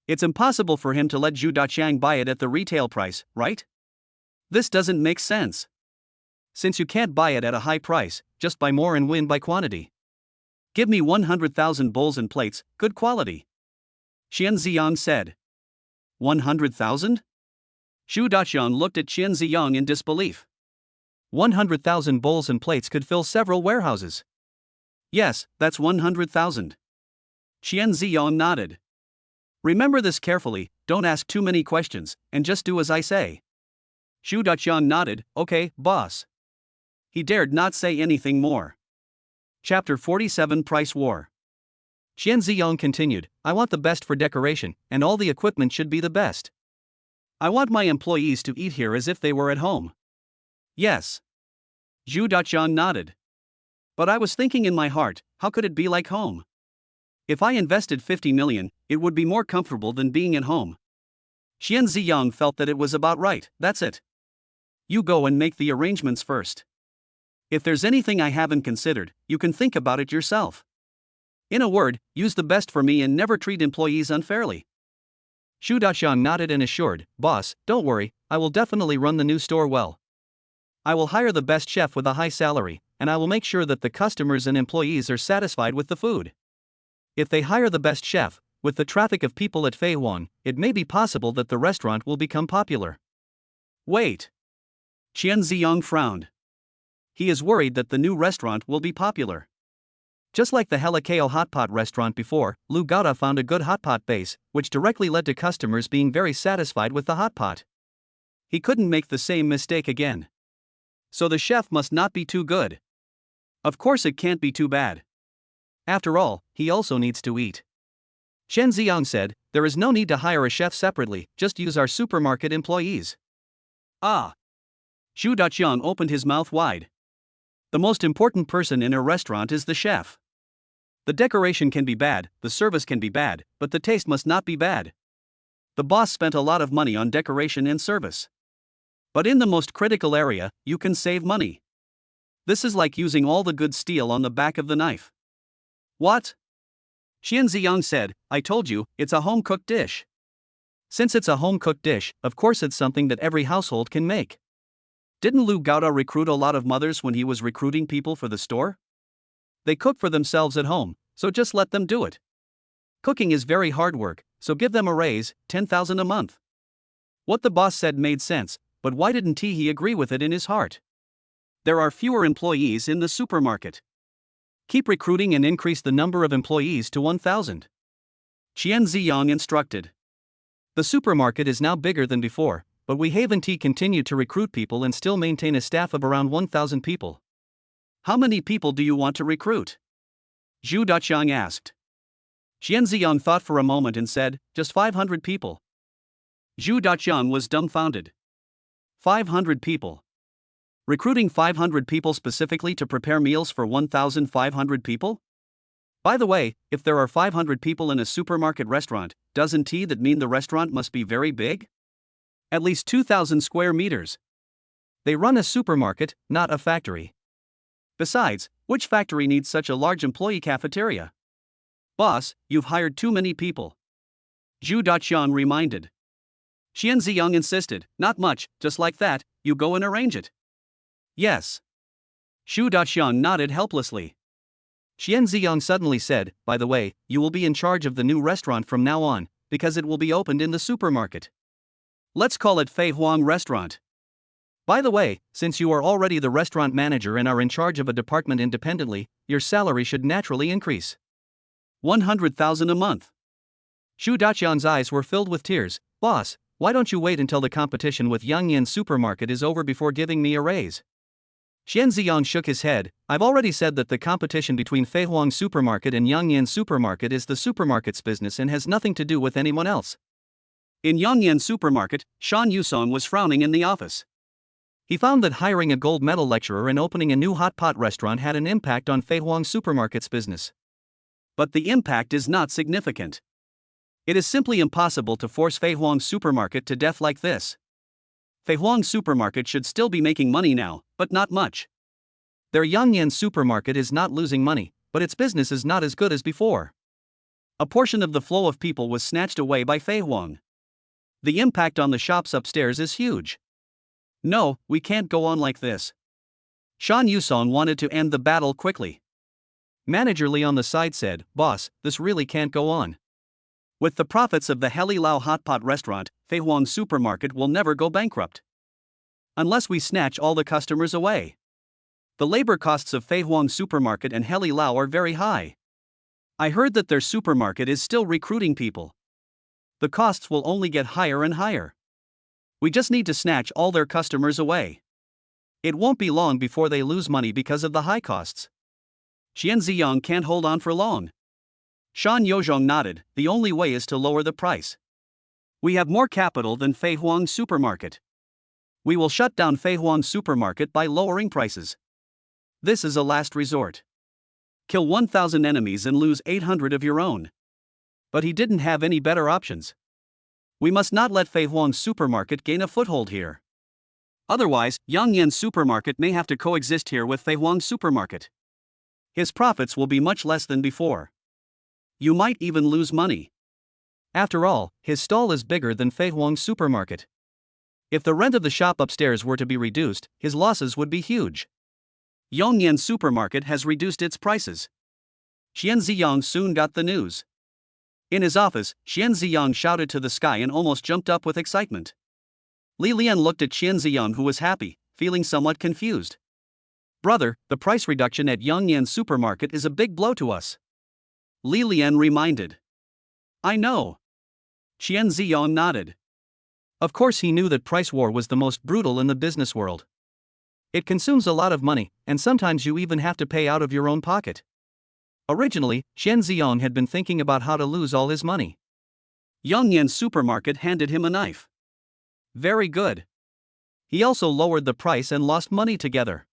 It's impossible for him to let Xu Daqiang buy it at the retail price, right? This doesn't make sense. Since you can't buy it at a high price, just buy more and win by quantity. Give me 100,000 bowls and plates, good quality. Qian Ziyang said. 100,000? Xu Daqiang looked at Qian Ziyang in disbelief. 100,000 bowls and plates could fill several warehouses. Yes, that's 100,000. Qian Ziyang nodded. Remember this carefully, don't ask too many questions, and just do as I say. Xu Daqiang nodded, okay, boss. He dared not say anything more. Chapter 47 Price War. Qian Ziyang continued, I want the best for decoration, and all the equipment should be the best. I want my employees to eat here as if they were at home. Yes. Xu Daqiang nodded. But I was thinking in my heart, how could it be like home? If I invested 50 million, it would be more comfortable than being at home. Qian Ziyang felt that it was about right, that's it. You go and make the arrangements first. If there's anything I haven't considered, you can think about it yourself. In a word, use the best for me and never treat employees unfairly. Xu Daqiang nodded and assured, boss, don't worry, I will definitely run the new store well. I will hire the best chef with a high salary, and I will make sure that the customers and employees are satisfied with the food. If they hire the best chef, with the traffic of people at Feihuan, it may be possible that the restaurant will become popular. Wait. Qian Ziyang frowned. He is worried that the new restaurant will be popular. Just like the Helikao hotpot restaurant before, Lu Gaota found a good hotpot base, which directly led to customers being very satisfied with the hotpot. He couldn't make the same mistake again. So the chef must not be too good. Of course it can't be too bad. After all, he also needs to eat. Chen Ziang said, there is no need to hire a chef separately, just use our supermarket employees. Ah! Zhu Daqiang opened his mouth wide. The most important person in a restaurant is the chef. The decoration can be bad, the service can be bad, but the taste must not be bad. The boss spent a lot of money on decoration and service. But in the most critical area, you can save money. This is like using all the good steel on the back of the knife. What? Xian Ziyang said, I told you, it's a home-cooked dish. Since it's a home-cooked dish, of course it's something that every household can make. Didn't Lu Gaoda recruit a lot of mothers when he was recruiting people for the store? They cook for themselves at home, so just let them do it. Cooking is very hard work, so give them a raise, 10,000 a month. What the boss said made sense, but why didn't he agree with it in his heart? There are fewer employees in the supermarket. Keep recruiting and increase the number of employees to 1,000. Qian Ziyang instructed. The supermarket is now bigger than before, but we haven't continued to recruit people and still maintain a staff of around 1,000 people. How many people do you want to recruit? Zhu Daqiang asked. Qian Ziyang thought for a moment and said, just 500 people. Zhu Daqiang was dumbfounded. 500 people. Recruiting 500 people specifically to prepare meals for 1,500 people? By the way, if there are 500 people in a supermarket restaurant, doesn't that mean the restaurant must be very big? At least 2,000 square meters. They run a supermarket, not a factory. Besides, which factory needs such a large employee cafeteria? Boss, you've hired too many people. Zhu Daqiang reminded. Xian Ziyang insisted, not much, just like that, you go and arrange it. Yes. Zhu Daqiang nodded helplessly. Xian Ziyang suddenly said, by the way, you will be in charge of the new restaurant from now on, because it will be opened in the supermarket. Let's call it Fei Huang Restaurant. By the way, since you are already the restaurant manager and are in charge of a department independently, your salary should naturally increase. 100,000 a month. Zhu Daqiang's eyes were filled with tears. Boss, why don't you wait until the competition with Yangyan Supermarket is over before giving me a raise? Xian Ziyang shook his head. I've already said that the competition between Fei Huang Supermarket and Yangyan Supermarket is the supermarket's business and has nothing to do with anyone else. In Yangyan Supermarket, Shan Yusong was frowning in the office. He found that hiring a gold medal lecturer and opening a new hot pot restaurant had an impact on Fei Huang Supermarket's business. But the impact is not significant. It is simply impossible to force Fei Huang Supermarket to death like this. Fei Huang Supermarket should still be making money now, but not much. Their Yangyan Supermarket is not losing money, but its business is not as good as before. A portion of the flow of people was snatched away by Fei Huang. The impact on the shops upstairs is huge. No, we can't go on like this. Shan Yusong wanted to end the battle quickly. Manager Li on the side said, Boss, this really can't go on. With the profits of the Heli Lao Hot Pot restaurant, Fei Huang Supermarket will never go bankrupt. Unless we snatch all the customers away. The labor costs of Fei Huang Supermarket and Heli Lao are very high. I heard that their supermarket is still recruiting people. The costs will only get higher and higher. We just need to snatch all their customers away. It won't be long before they lose money because of the high costs. Xian Ziyang can't hold on for long. Shan Yozhong nodded, the only way is to lower the price. We have more capital than Fei Huang Supermarket. We will shut down Fei Huang Supermarket by lowering prices. This is a last resort. Kill 1,000 enemies and lose 800 of your own. But he didn't have any better options. We must not let Fei Huang Supermarket gain a foothold here. Otherwise, Yangyan Supermarket may have to coexist here with Fei Huang Supermarket. His profits will be much less than before. You might even lose money. After all, his stall is bigger than Fei Huang Supermarket. If the rent of the shop upstairs were to be reduced, his losses would be huge. Yangyan Supermarket has reduced its prices. Xian Ziyang soon got the news. In his office, Xian Ziyang shouted to the sky and almost jumped up with excitement. Li Lian looked at Xian Ziyang, who was happy, feeling somewhat confused. Brother, the price reduction at Yangyan Supermarket is a big blow to us. Li Lian reminded. I know. Xian Ziyang nodded. Of course he knew that price war was the most brutal in the business world. It consumes a lot of money, and sometimes you even have to pay out of your own pocket. Originally, Xian Ziyong had been thinking about how to lose all his money. Yang Yan's supermarket handed him a knife. Very good. He also lowered the price and lost money together.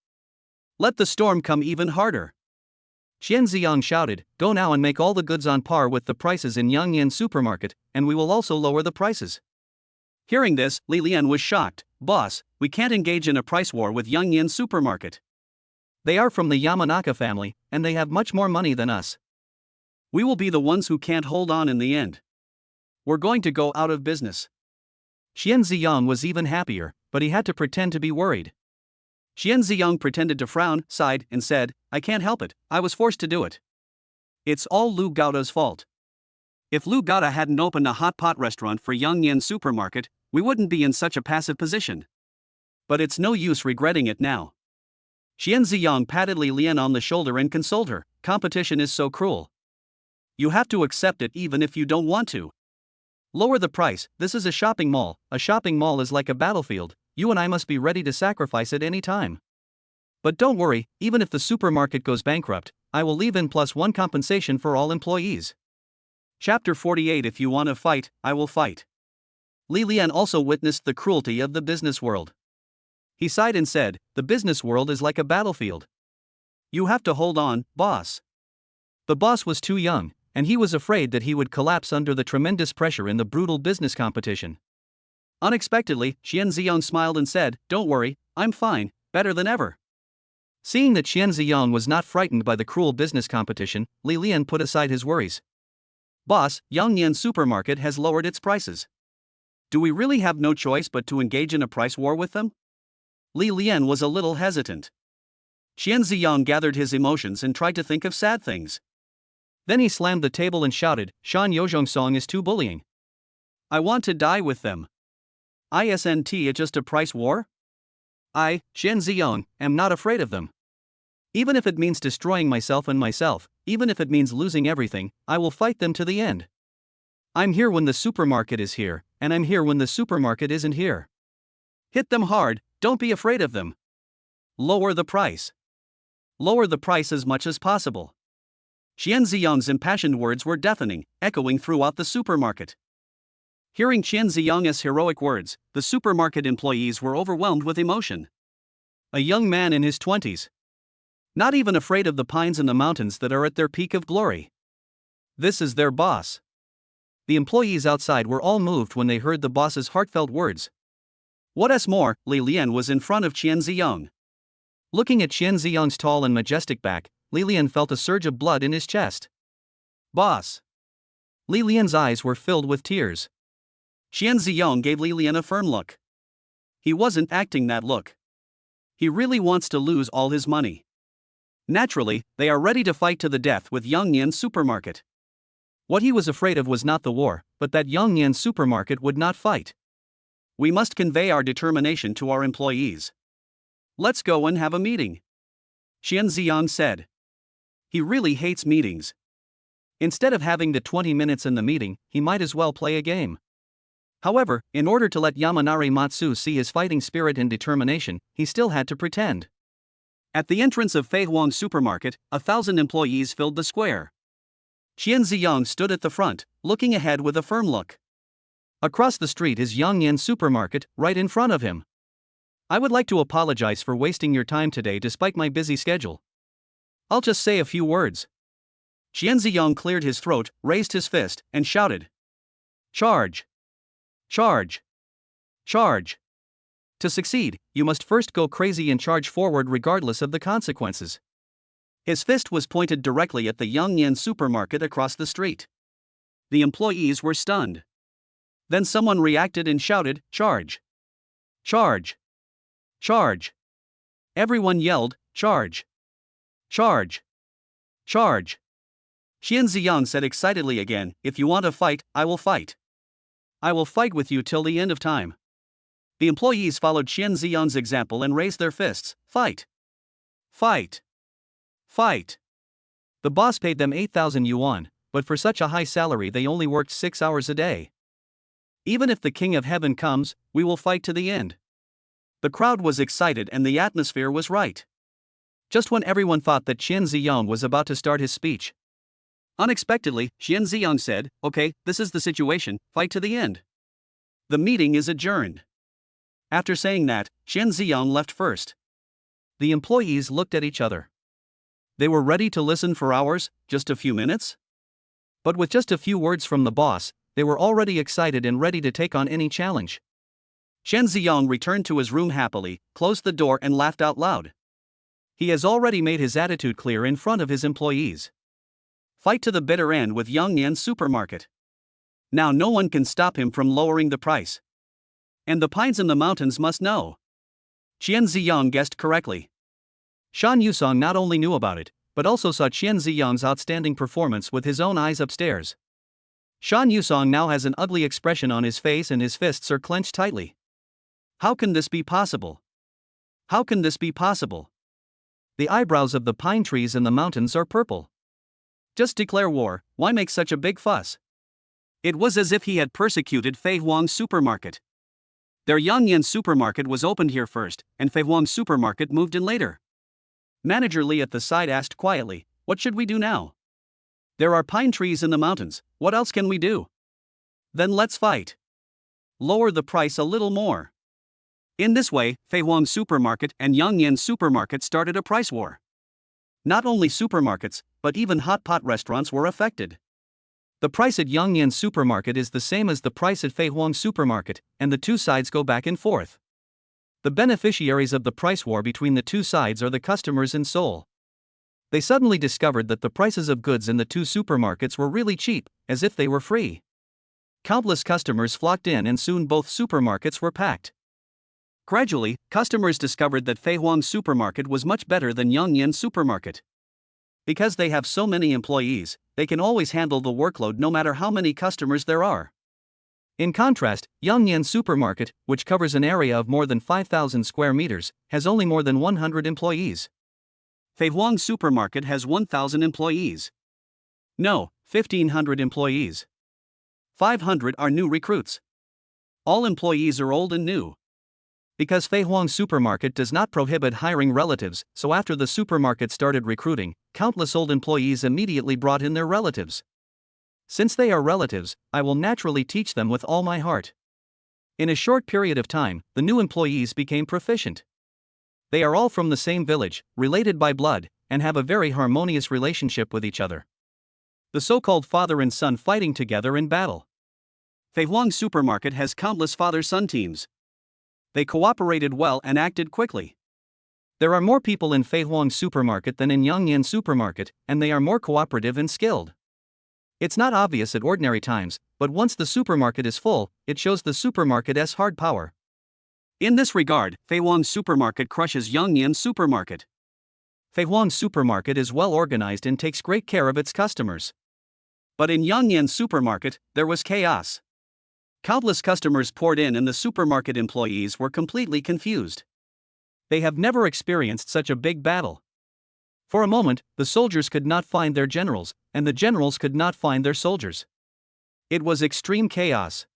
Let the storm come even harder. Xian Ziyong shouted, "Go now and make all the goods on par with the prices in Yang Yan's supermarket, and we will also lower the prices." Hearing this, Li Lian was shocked. "Boss, we can't engage in a price war with Yang Yan's supermarket. They are from the Yamanaka family, and they have much more money than us. We will be the ones who can't hold on in the end. We're going to go out of business." Xian Ziyong was even happier, but he had to pretend to be worried. Xian Ziyong pretended to frown, sighed, and said, "I can't help it, I was forced to do it. It's all Lu Gaoda's fault. If Lu Gaoda hadn't opened a hot pot restaurant for Yang Yan's supermarket, we wouldn't be in such a passive position. But it's no use regretting it now." Xian Ziyong patted Li Lian on the shoulder and consoled her. "Competition is so cruel. You have to accept it even if you don't want to. Lower the price. This is a shopping mall. A shopping mall is like a battlefield. You and I must be ready to sacrifice at any time. But don't worry, even if the supermarket goes bankrupt, I will leave in +1 compensation for all employees." Chapter 48. If you want to fight, I will fight. Li Lian also witnessed the cruelty of the business world. He sighed and said, "The business world is like a battlefield. You have to hold on, boss." The boss was too young, and he was afraid that he would collapse under the tremendous pressure in the brutal business competition. Unexpectedly, Xian Ziyong smiled and said, "Don't worry, I'm fine, better than ever." Seeing that Xian Ziyong was not frightened by the cruel business competition, Li Lian put aside his worries. "Boss, Yang Yan's supermarket has lowered its prices. Do we really have no choice but to engage in a price war with them?" Li Lian was a little hesitant. Xian Ziyong gathered his emotions and tried to think of sad things. Then he slammed the table and shouted, "Shan Yozhong Song is too bullying. I want to die with them. Isn't it just a price war? I, Xian Ziyong, am not afraid of them. Even if it means destroying myself, even if it means losing everything, I will fight them to the end. I'm here when the supermarket is here, and I'm here when the supermarket isn't here. Hit them hard, don't be afraid of them. Lower the price. Lower the price as much as possible." Xian Ziyong's impassioned words were deafening, echoing throughout the supermarket. Hearing Xian Ziyong's heroic words, the supermarket employees were overwhelmed with emotion. A young man in his 20s. Not even afraid of the pines and the mountains that are at their peak of glory. This is their boss. The employees outside were all moved when they heard the boss's heartfelt words. What's more, Li Lian was in front of Xian Ziyong. Looking at Xian Ziyong's tall and majestic back, Li Lian felt a surge of blood in his chest. "Boss." Li Lian's eyes were filled with tears. Xian Ziyong gave Li Lian a firm look. He wasn't acting that look. He really wants to lose all his money. Naturally, they are ready to fight to the death with Yang Yan's supermarket. What he was afraid of was not the war, but that Yang Yan's supermarket would not fight. We must convey our determination to our employees. Let's go and have a meeting. Xian Ziyong said. He really hates meetings. Instead of having the 20 minutes in the meeting, he might as well play a game. However, in order to let Yamanari Matsu see his fighting spirit and determination, he still had to pretend. At the entrance of Fei Huang's supermarket, 1,000 employees filled the square. Xian Ziyong stood at the front, looking ahead with a firm look. Across the street is Yang Yan's supermarket, right in front of him. I would like to apologize for wasting your time today despite my busy schedule. I'll just say a few words. Xian Ziyong cleared his throat, raised his fist, and shouted. Charge! Charge! Charge! To succeed, you must first go crazy and charge forward regardless of the consequences. His fist was pointed directly at the Yang Yan supermarket across the street. The employees were stunned. Then someone reacted and shouted, Charge! Charge! Charge! Everyone yelled, Charge! Charge! Charge! Xian Ziyong said excitedly again, If you want to fight, I will fight. I will fight with you till the end of time. The employees followed Xian Ziyong's example and raised their fists. Fight! Fight! Fight! The boss paid them 8,000 yuan, but for such a high salary they only worked 6 hours a day. Even if the King of Heaven comes, we will fight to the end. The crowd was excited and the atmosphere was right. Just when everyone thought that Qian Ziyang was about to start his speech, unexpectedly, Qian Ziyang said, "Okay, this is the situation, fight to the end. The meeting is adjourned." After saying that, Qian Ziyang left first. The employees looked at each other. They were ready to listen for hours, just a few minutes? But with just a few words from the boss, they were already excited and ready to take on any challenge. Qian Ziyang returned to his room happily, closed the door and laughed out loud. He has already made his attitude clear in front of his employees. Fight to the bitter end with Yongnian Supermarket. Now no one can stop him from lowering the price. And the pines in the mountains must know. Qian Ziyang guessed correctly. Shan Yusong not only knew about it, but also saw Qian Ziyang's outstanding performance with his own eyes upstairs. Shan Yusong now has an ugly expression on his face and his fists are clenched tightly. How can this be possible? How can this be possible? The eyebrows of the pine trees in the mountains are purple. Just declare war, why make such a big fuss? It was as if he had persecuted Fei Huang's supermarket. Their Yongnian supermarket was opened here first, and Fei Huang's supermarket moved in later. Manager Li at the side asked quietly, "What should we do now? There are pine trees in the mountains, what else can we do?" "Then let's fight. Lower the price a little more." In this way, Fei Huang's supermarket and Yongnian supermarket started a price war. Not only supermarkets, but even hot pot restaurants were affected. The price at Yongnian supermarket is the same as the price at Fei Huang supermarket, and the two sides go back and forth. The beneficiaries of the price war between the two sides are the customers in Seoul. They suddenly discovered that the prices of goods in the two supermarkets were really cheap, as if they were free. Countless customers flocked in and soon both supermarkets were packed. Gradually, customers discovered that Fei Huang supermarket was much better than Yongnian supermarket. Because they have so many employees, they can always handle the workload no matter how many customers there are. In contrast, Yongnian supermarket, which covers an area of more than 5,000 square meters, has only more than 100 employees. Fei Huang supermarket has 1,000 employees. No, 1,500 employees. 500 are new recruits. All employees are old and new. Because Fei Huang supermarket does not prohibit hiring relatives, so after the supermarket started recruiting, countless old employees immediately brought in their relatives. Since they are relatives, I will naturally teach them with all my heart. In a short period of time, the new employees became proficient. They are all from the same village, related by blood, and have a very harmonious relationship with each other. The so-called father and son fighting together in battle. Fei Huang supermarket has countless father-son teams. They cooperated well and acted quickly. There are more people in Fei Huang supermarket than in Yongnian supermarket, and they are more cooperative and skilled. It's not obvious at ordinary times, but once the supermarket is full, it shows the supermarket's hard power. In this regard, Fei Huang supermarket crushes Yongnian supermarket. Fei Huang supermarket is well organized and takes great care of its customers. But in Yongnian supermarket, there was chaos. Countless customers poured in and the supermarket employees were completely confused. They have never experienced such a big battle. For a moment, the soldiers could not find their generals, and the generals could not find their soldiers. It was extreme chaos.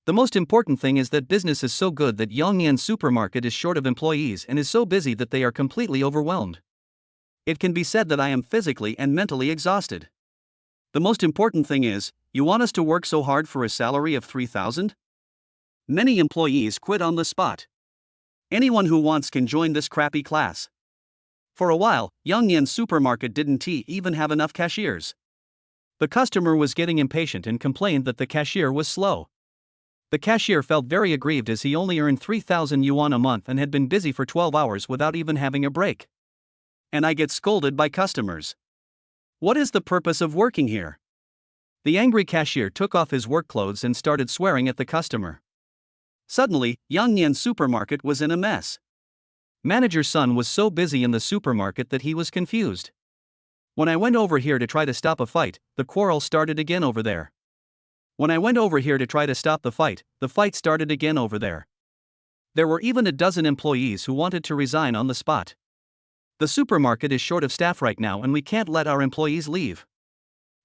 The most important thing is that business is so good that Yongnian supermarket is short of employees and is so busy that they are completely overwhelmed. It can be said that I am physically and mentally exhausted. The most important thing is, you want us to work so hard for a salary of 3,000? Many employees quit on the spot. Anyone who wants can join this crappy class. For a while, Yongnian supermarket didn't even have enough cashiers. The customer was getting impatient and complained that the cashier was slow. The cashier felt very aggrieved as he only earned 3,000 yuan a month and had been busy for 12 hours without even having a break. And I get scolded by customers. What is the purpose of working here? The angry cashier took off his work clothes and started swearing at the customer. Suddenly, Yongnian supermarket was in a mess. Manager's son was so busy in the supermarket that he was confused. When I went over here to try to stop a fight, the quarrel started again over there. When I went over here to try to stop the fight started again over there. There were even a dozen employees who wanted to resign on the spot. The supermarket is short of staff right now and we can't let our employees leave.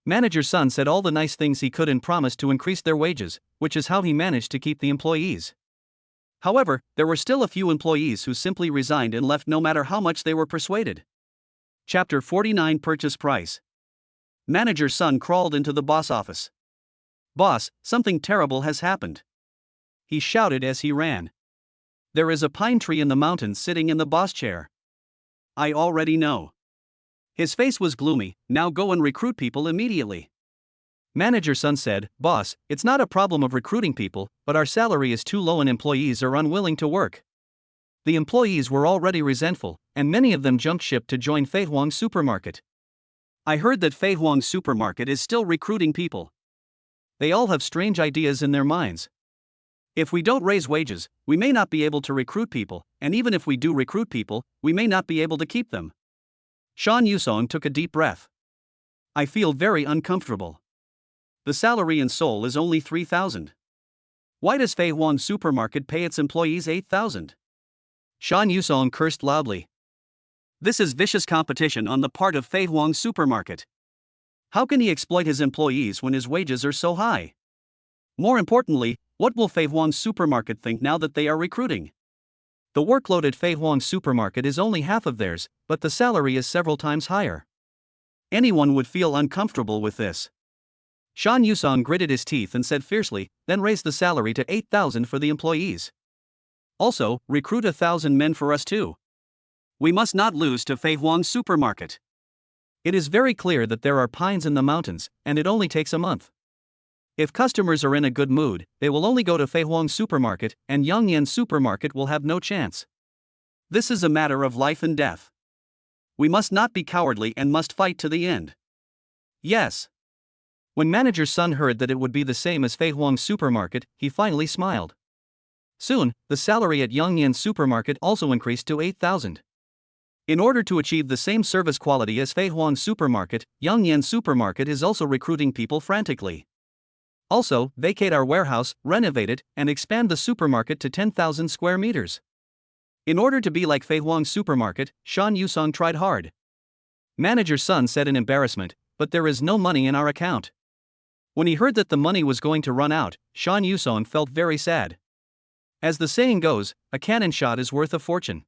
Manager's son said all the nice things he could and promised to increase their wages, which is how he managed to keep the employees. However, there were still a few employees who simply resigned and left no matter how much they were persuaded. Chapter 49 Purchase Price. Manager's son crawled into the boss office. "Boss, something terrible has happened," he shouted as he ran. "There is a pine tree in the mountains sitting in the boss chair." "I already know." His face was gloomy. "Now go and recruit people immediately." Manager's son said, "Boss, it's not a problem of recruiting people, but our salary is too low and employees are unwilling to work." The employees were already resentful, and many of them jumped ship to join Fei Huang's supermarket. "I heard that Fei Huang's supermarket is still recruiting people. They all have strange ideas in their minds. If we don't raise wages, we may not be able to recruit people, and even if we do recruit people, we may not be able to keep them." Shan Yusong took a deep breath. "I feel very uncomfortable. The salary in Seoul is only 3,000. Why does Fei Huang supermarket pay its employees 8,000? Shan Yusong cursed loudly. This is vicious competition on the part of Fei Huang supermarket. How can he exploit his employees when his wages are so high? More importantly, what will Fei Huang supermarket think now that they are recruiting? The workload at Fei Huang supermarket is only half of theirs, but the salary is several times higher. Anyone would feel uncomfortable with this. Shan Yusong gritted his teeth and said fiercely, then raise the salary to 8,000 for the employees. Also, recruit 1,000 men for us too. We must not lose to Fei Huang supermarket. It is very clear that there are pines in the mountains, and it only takes a month. If customers are in a good mood, they will only go to Fei Huang supermarket, and Yangyan supermarket will have no chance. This is a matter of life and death. We must not be cowardly and must fight to the end. Yes. When manager's son heard that it would be the same as Fei Huang supermarket, he finally smiled. Soon, the salary at Yangyan supermarket also increased to 8,000. In order to achieve the same service quality as Fei Huang supermarket, Yangyan supermarket is also recruiting people frantically. Also, vacate our warehouse, renovate it, and expand the supermarket to 10,000 square meters. In order to be like Fei Huang supermarket, Shan Yusong tried hard. Manager's son said in embarrassment, "But there is no money in our account." When he heard that the money was going to run out, Shan Yusong felt very sad. As the saying goes, a cannon shot is worth a fortune.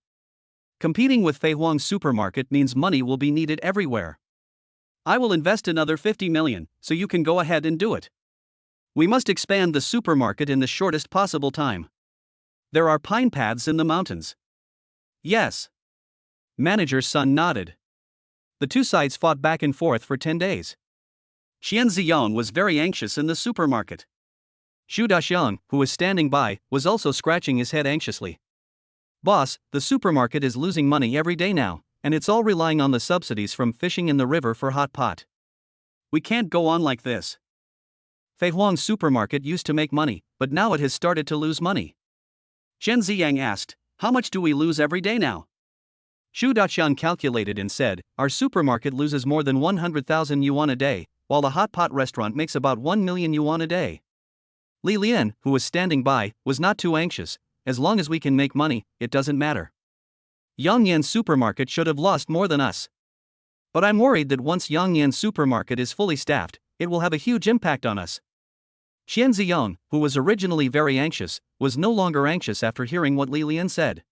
Competing with Fei Huang supermarket means money will be needed everywhere. I will invest another 50 million, so you can go ahead and do it. We must expand the supermarket in the shortest possible time. There are pine paths in the mountains. Yes. Manager's son nodded. The two sides fought back and forth for 10 days. Xian Ziyon was very anxious in the supermarket. Xu Daxiang, who was standing by, was also scratching his head anxiously. "Boss, the supermarket is losing money every day now, and it's all relying on the subsidies from fishing in the river for hot pot. We can't go on like this. Fei Huang supermarket used to make money, but now it has started to lose money." Chen Ziyang asked, "How much do we lose every day now?" Xu Daxiang calculated and said, "Our supermarket loses more than 100,000 yuan a day, while the hot pot restaurant makes about 1 million yuan a day." Li Lian, who was standing by, was not too anxious. "As long as we can make money, it doesn't matter. Yangyan supermarket should have lost more than us. But I'm worried that once Yangyan supermarket is fully staffed, it will have a huge impact on us." Xian Ziyong, who was originally very anxious, was no longer anxious after hearing what Li Lian said.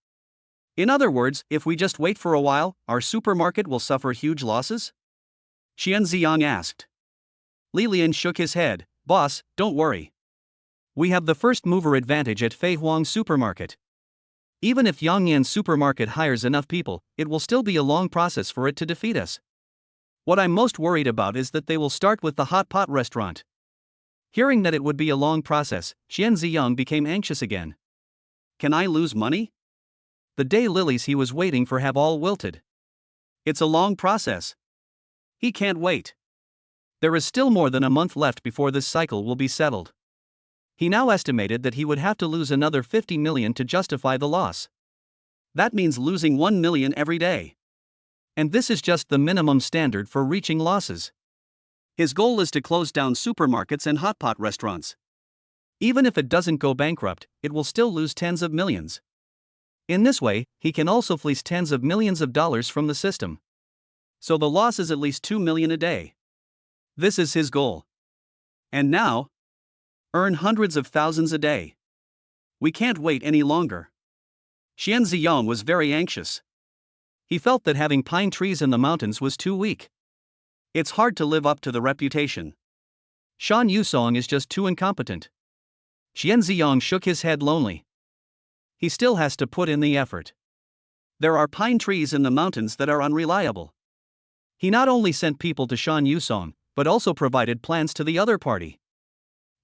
"In other words, if we just wait for a while, our supermarket will suffer huge losses?" Xian Ziyong asked. Li Lian shook his head. "Boss, don't worry. We have the first mover advantage at Fei Huang supermarket. Even if Yangyan supermarket hires enough people, it will still be a long process for it to defeat us. What I'm most worried about is that they will start with the hot pot restaurant." Hearing that it would be a long process, Xian Ziyong became anxious again. "Can I lose money? The daylilies he was waiting for have all wilted. It's a long process. He can't wait. There is still more than a month left before this cycle will be settled." He now estimated that he would have to lose another 50 million to justify the loss. That means losing 1 million every day. And this is just the minimum standard for reaching losses. His goal is to close down supermarkets and hot pot restaurants. Even if it doesn't go bankrupt, it will still lose tens of millions. In this way, he can also fleece tens of millions of dollars from the system. So the loss is at least 2 million a day. This is his goal. And now, earn hundreds of thousands a day. We can't wait any longer. Xian Ziyang was very anxious. He felt that having pine trees in the mountains was too weak. It's hard to live up to the reputation. Shan Yusong is just too incompetent. Xian Ziyang shook his head lonely. He still has to put in the effort. There are pine trees in the mountains that are unreliable. He not only sent people to Shan Yusong, but also provided plans to the other party.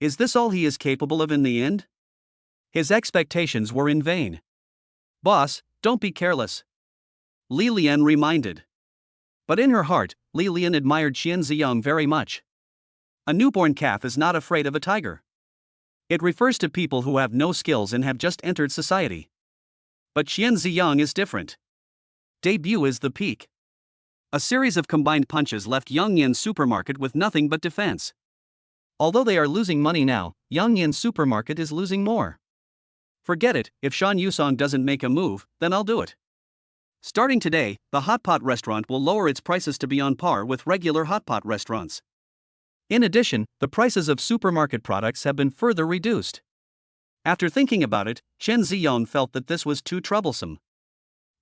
Is this all he is capable of in the end? His expectations were in vain. Boss, don't be careless. Li Lian reminded. But in her heart, Li Lian admired Xian Ziyang very much. A newborn calf is not afraid of a tiger. It refers to people who have no skills and have just entered society. But Xian Ziyang is different. Debut is the peak. A series of combined punches left Yang Yan's supermarket with nothing but defense. Although they are losing money now, Yang Yan's supermarket is losing more. Forget it, if Shan Yusong doesn't make a move, then I'll do it. Starting today, the hot pot restaurant will lower its prices to be on par with regular hot pot restaurants. In addition, the prices of supermarket products have been further reduced. After thinking about it, Xian Ziyang felt that this was too troublesome.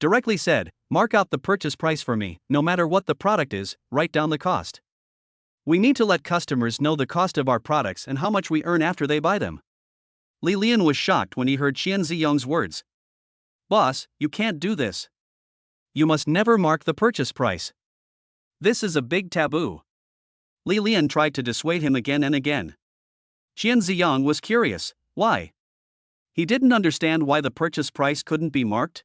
Directly said, mark out the purchase price for me, no matter what the product is, write down the cost. We need to let customers know the cost of our products and how much we earn after they buy them. Li Lian was shocked when he heard Xian Ziyang's words. Boss, you can't do this. You must never mark the purchase price. This is a big taboo. Li Lian tried to dissuade him again and again. Xian Ziyang was curious, why? He didn't understand why the purchase price couldn't be marked.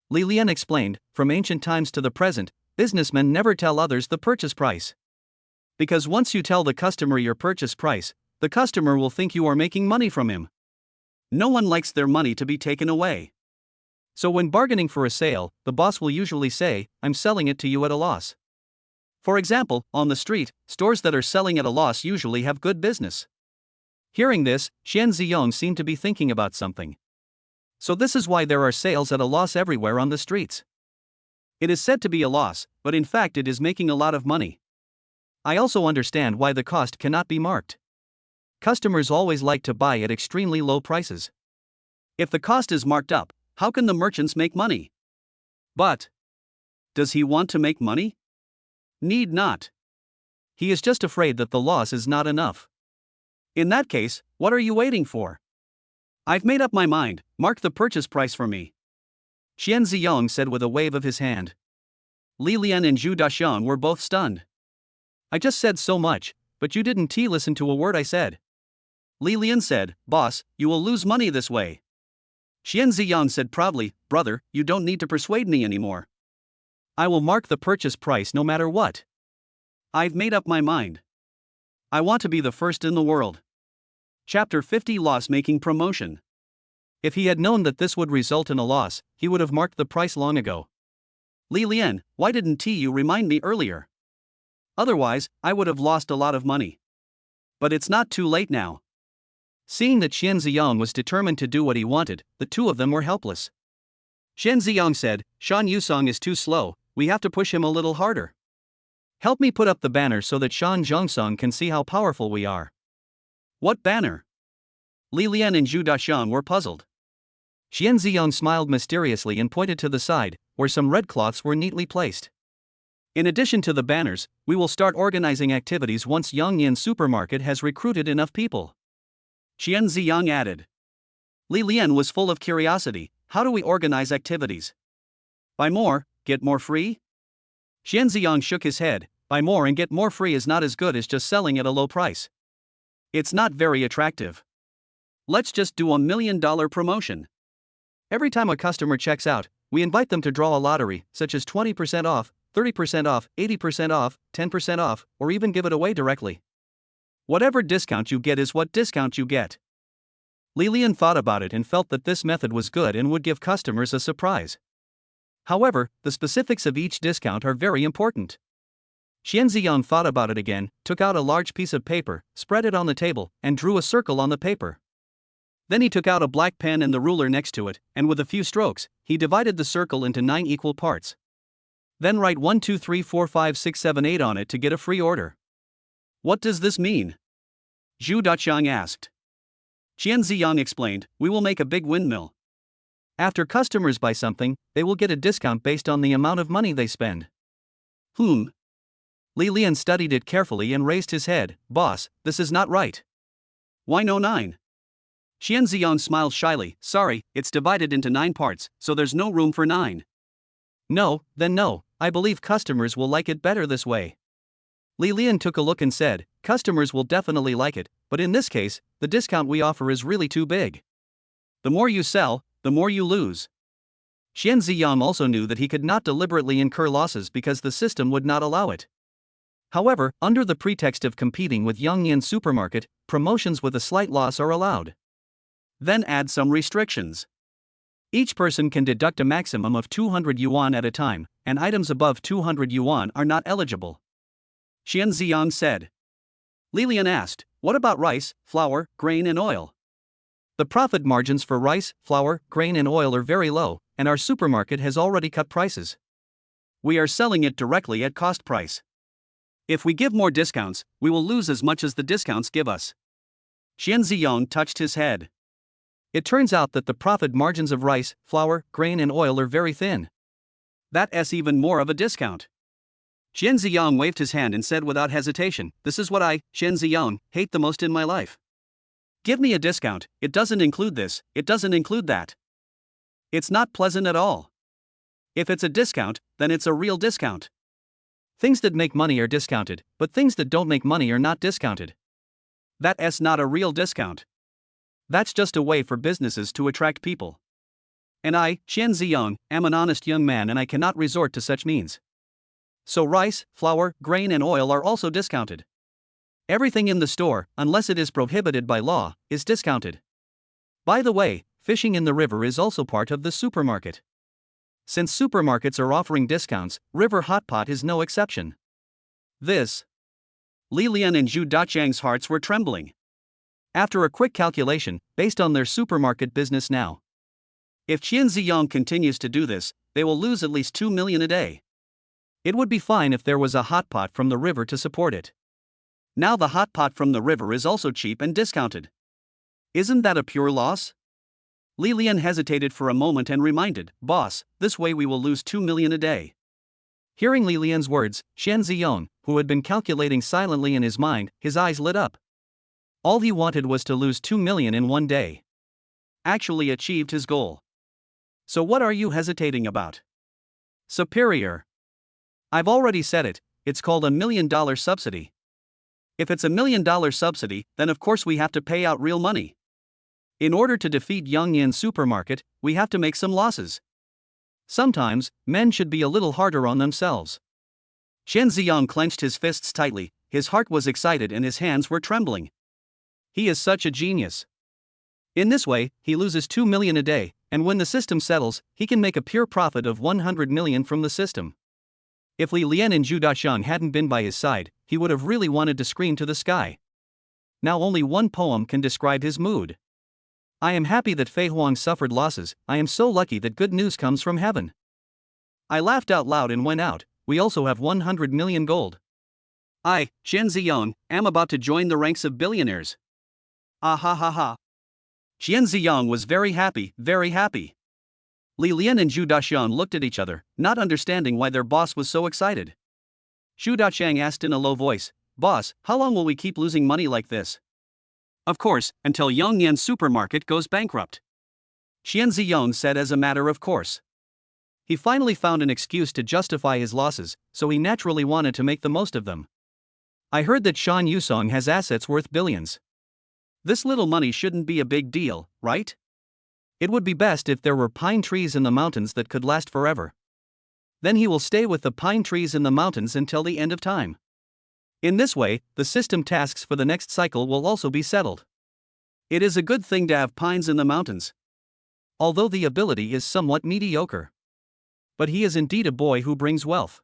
Li Lian explained, from ancient times to the present, businessmen never tell others the purchase price. Because once you tell the customer your purchase price, the customer will think you are making money from him. No one likes their money to be taken away. So when bargaining for a sale, the boss will usually say, I'm selling it to you at a loss. For example, on the street, stores that are selling at a loss usually have good business. Hearing this, Xian Ziyang seemed to be thinking about something. So this is why there are sales at a loss everywhere on the streets. It is said to be a loss, but in fact it is making a lot of money. I also understand why the cost cannot be marked. Customers always like to buy at extremely low prices. If the cost is marked up, how can the merchants make money? But does he want to make money? Need not. He is just afraid that the loss is not enough. In that case, what are you waiting for? I've made up my mind, mark the purchase price for me. Xian Ziyang said with a wave of his hand. Li Lian and Zhu Daxiang were both stunned. I just said so much, but you didn't listen to a word I said. Li Lian said, Boss, you will lose money this way. Xian Ziyang said proudly, Brother, you don't need to persuade me anymore. I will mark the purchase price no matter what. I've made up my mind. I want to be the first in the world. Chapter 50 Loss-Making Promotion. If he had known that this would result in a loss, he would have marked the price long ago. Li Lian, why didn't you remind me earlier? Otherwise, I would have lost a lot of money. But it's not too late now. Seeing that Xian Ziyang was determined to do what he wanted, the two of them were helpless. Xian Ziyang said, Shan Yusong is too slow, we have to push him a little harder. Help me put up the banner so that Shan Zhongsong can see how powerful we are. What banner? Li Lian and Zhu Daxiang were puzzled. Xian Ziyang smiled mysteriously and pointed to the side, where some red cloths were neatly placed. In addition to the banners, we will start organizing activities once Yang Yan Supermarket has recruited enough people. Xian Ziyang added. Li Lian was full of curiosity, how do we organize activities? Buy more, get more free? Xian Ziyang shook his head, buy more and get more free is not as good as just selling at a low price. It's not very attractive. Let's just do $1 million promotion. Every time a customer checks out, we invite them to draw a lottery, such as 20% off, 30% off, 80% off, 10% off, or even give it away directly. Whatever discount you get is what discount you get. Li Lian thought about it and felt that this method was good and would give customers a surprise. However, the specifics of each discount are very important. Xian Ziyang thought about it again, took out a large piece of paper, spread it on the table, and drew a circle on the paper. Then he took out a black pen and the ruler next to it, and with a few strokes, he divided the circle into 9 equal parts. Then write 1 2 3 4 5 6 7 8 on it to get a free order. What does this mean? Zhu Daxiang asked. Qian Ziyang explained, we will make a big windmill. After customers buy something, they will get a discount based on the amount of money they spend. Li Lian studied it carefully and raised his head. Boss, this is not right. Why no 9? Qian Ziyang smiled shyly. Sorry, it's divided into 9 parts, so there's no room for 9. No, then no, I believe customers will like it better this way. Li Lian took a look and said, customers will definitely like it, but in this case, the discount we offer is really too big. The more you sell, the more you lose. Qian Ziyang also knew that he could not deliberately incur losses because the system would not allow it. However, under the pretext of competing with Yongyan Supermarket, promotions with a slight loss are allowed. Then add some restrictions. Each person can deduct a maximum of 200 yuan at a time, and items above 200 yuan are not eligible. Qian Ziyang said. Li Lian asked, what about rice, flour, grain and oil? The profit margins for rice, flour, grain and oil are very low, and our supermarket has already cut prices. We are selling it directly at cost price. If we give more discounts, we will lose as much as the discounts give us. Qian Ziyang touched his head. It turns out that the profit margins of rice, flour, grain and oil are very thin. That's even more of a discount. Qian Ziyang waved his hand and said without hesitation, this is what I, Qian Ziyang, hate the most in my life. Give me a discount, it doesn't include this, it doesn't include that. It's not pleasant at all. If it's a discount, then it's a real discount. Things that make money are discounted, but things that don't make money are not discounted. That's not a real discount. That's just a way for businesses to attract people. And I, Qian Ziyang, am an honest young man and I cannot resort to such means. So rice, flour, grain and oil are also discounted. Everything in the store, unless it is prohibited by law, is discounted. By the way, fishing in the river is also part of the supermarket. Since supermarkets are offering discounts, River Hot Pot is no exception. This. Li Lian and Zhu Daqiang's hearts were trembling. After a quick calculation, based on their supermarket business now, if Qian Ziyang continues to do this, they will lose at least 2 million a day. It would be fine if there was a hot pot from the river to support it. Now the hot pot from the river is also cheap and discounted. Isn't that a pure loss? Li Lian hesitated for a moment and reminded, boss, this way we will lose 2 million a day. Hearing Li Lian's words, Qian Ziyang, who had been calculating silently in his mind, his eyes lit up. All he wanted was to lose 2 million in one day. Actually achieved his goal. So what are you hesitating about? Superior. I've already said it, it's called $1 million subsidy. If it's $1 million subsidy, then of course we have to pay out real money. In order to defeat Yongyan Supermarket, we have to make some losses. Sometimes, men should be a little harder on themselves. Qian Ziyang clenched his fists tightly, his heart was excited and his hands were trembling. He is such a genius. In this way, he loses 2 million a day, and when the system settles, he can make a pure profit of 100 million from the system. If Li Lian and Zhu Daqiang hadn't been by his side, he would have really wanted to scream to the sky. Now only one poem can describe his mood. I am happy that Fei Huang suffered losses, I am so lucky that good news comes from heaven. I laughed out loud and went out, we also have 100 million gold. I, Qian Ziyang, am about to join the ranks of billionaires. Ah ha ha ha. Qian Ziyang was very happy, very happy. Li Lian and Zhu Daqiang looked at each other, not understanding why their boss was so excited. Zhu Daqiang asked in a low voice, boss, how long will we keep losing money like this? Of course, until Yongyan Supermarket goes bankrupt. Qian Ziyang said as a matter of course. He finally found an excuse to justify his losses, so he naturally wanted to make the most of them. I heard that Shan Yusong has assets worth billions. This little money shouldn't be a big deal, right? It would be best if there were pine trees in the mountains that could last forever. Then he will stay with the pine trees in the mountains until the end of time. In this way, the system tasks for the next cycle will also be settled. It is a good thing to have pines in the mountains. Although the ability is somewhat mediocre. But he is indeed a boy who brings wealth.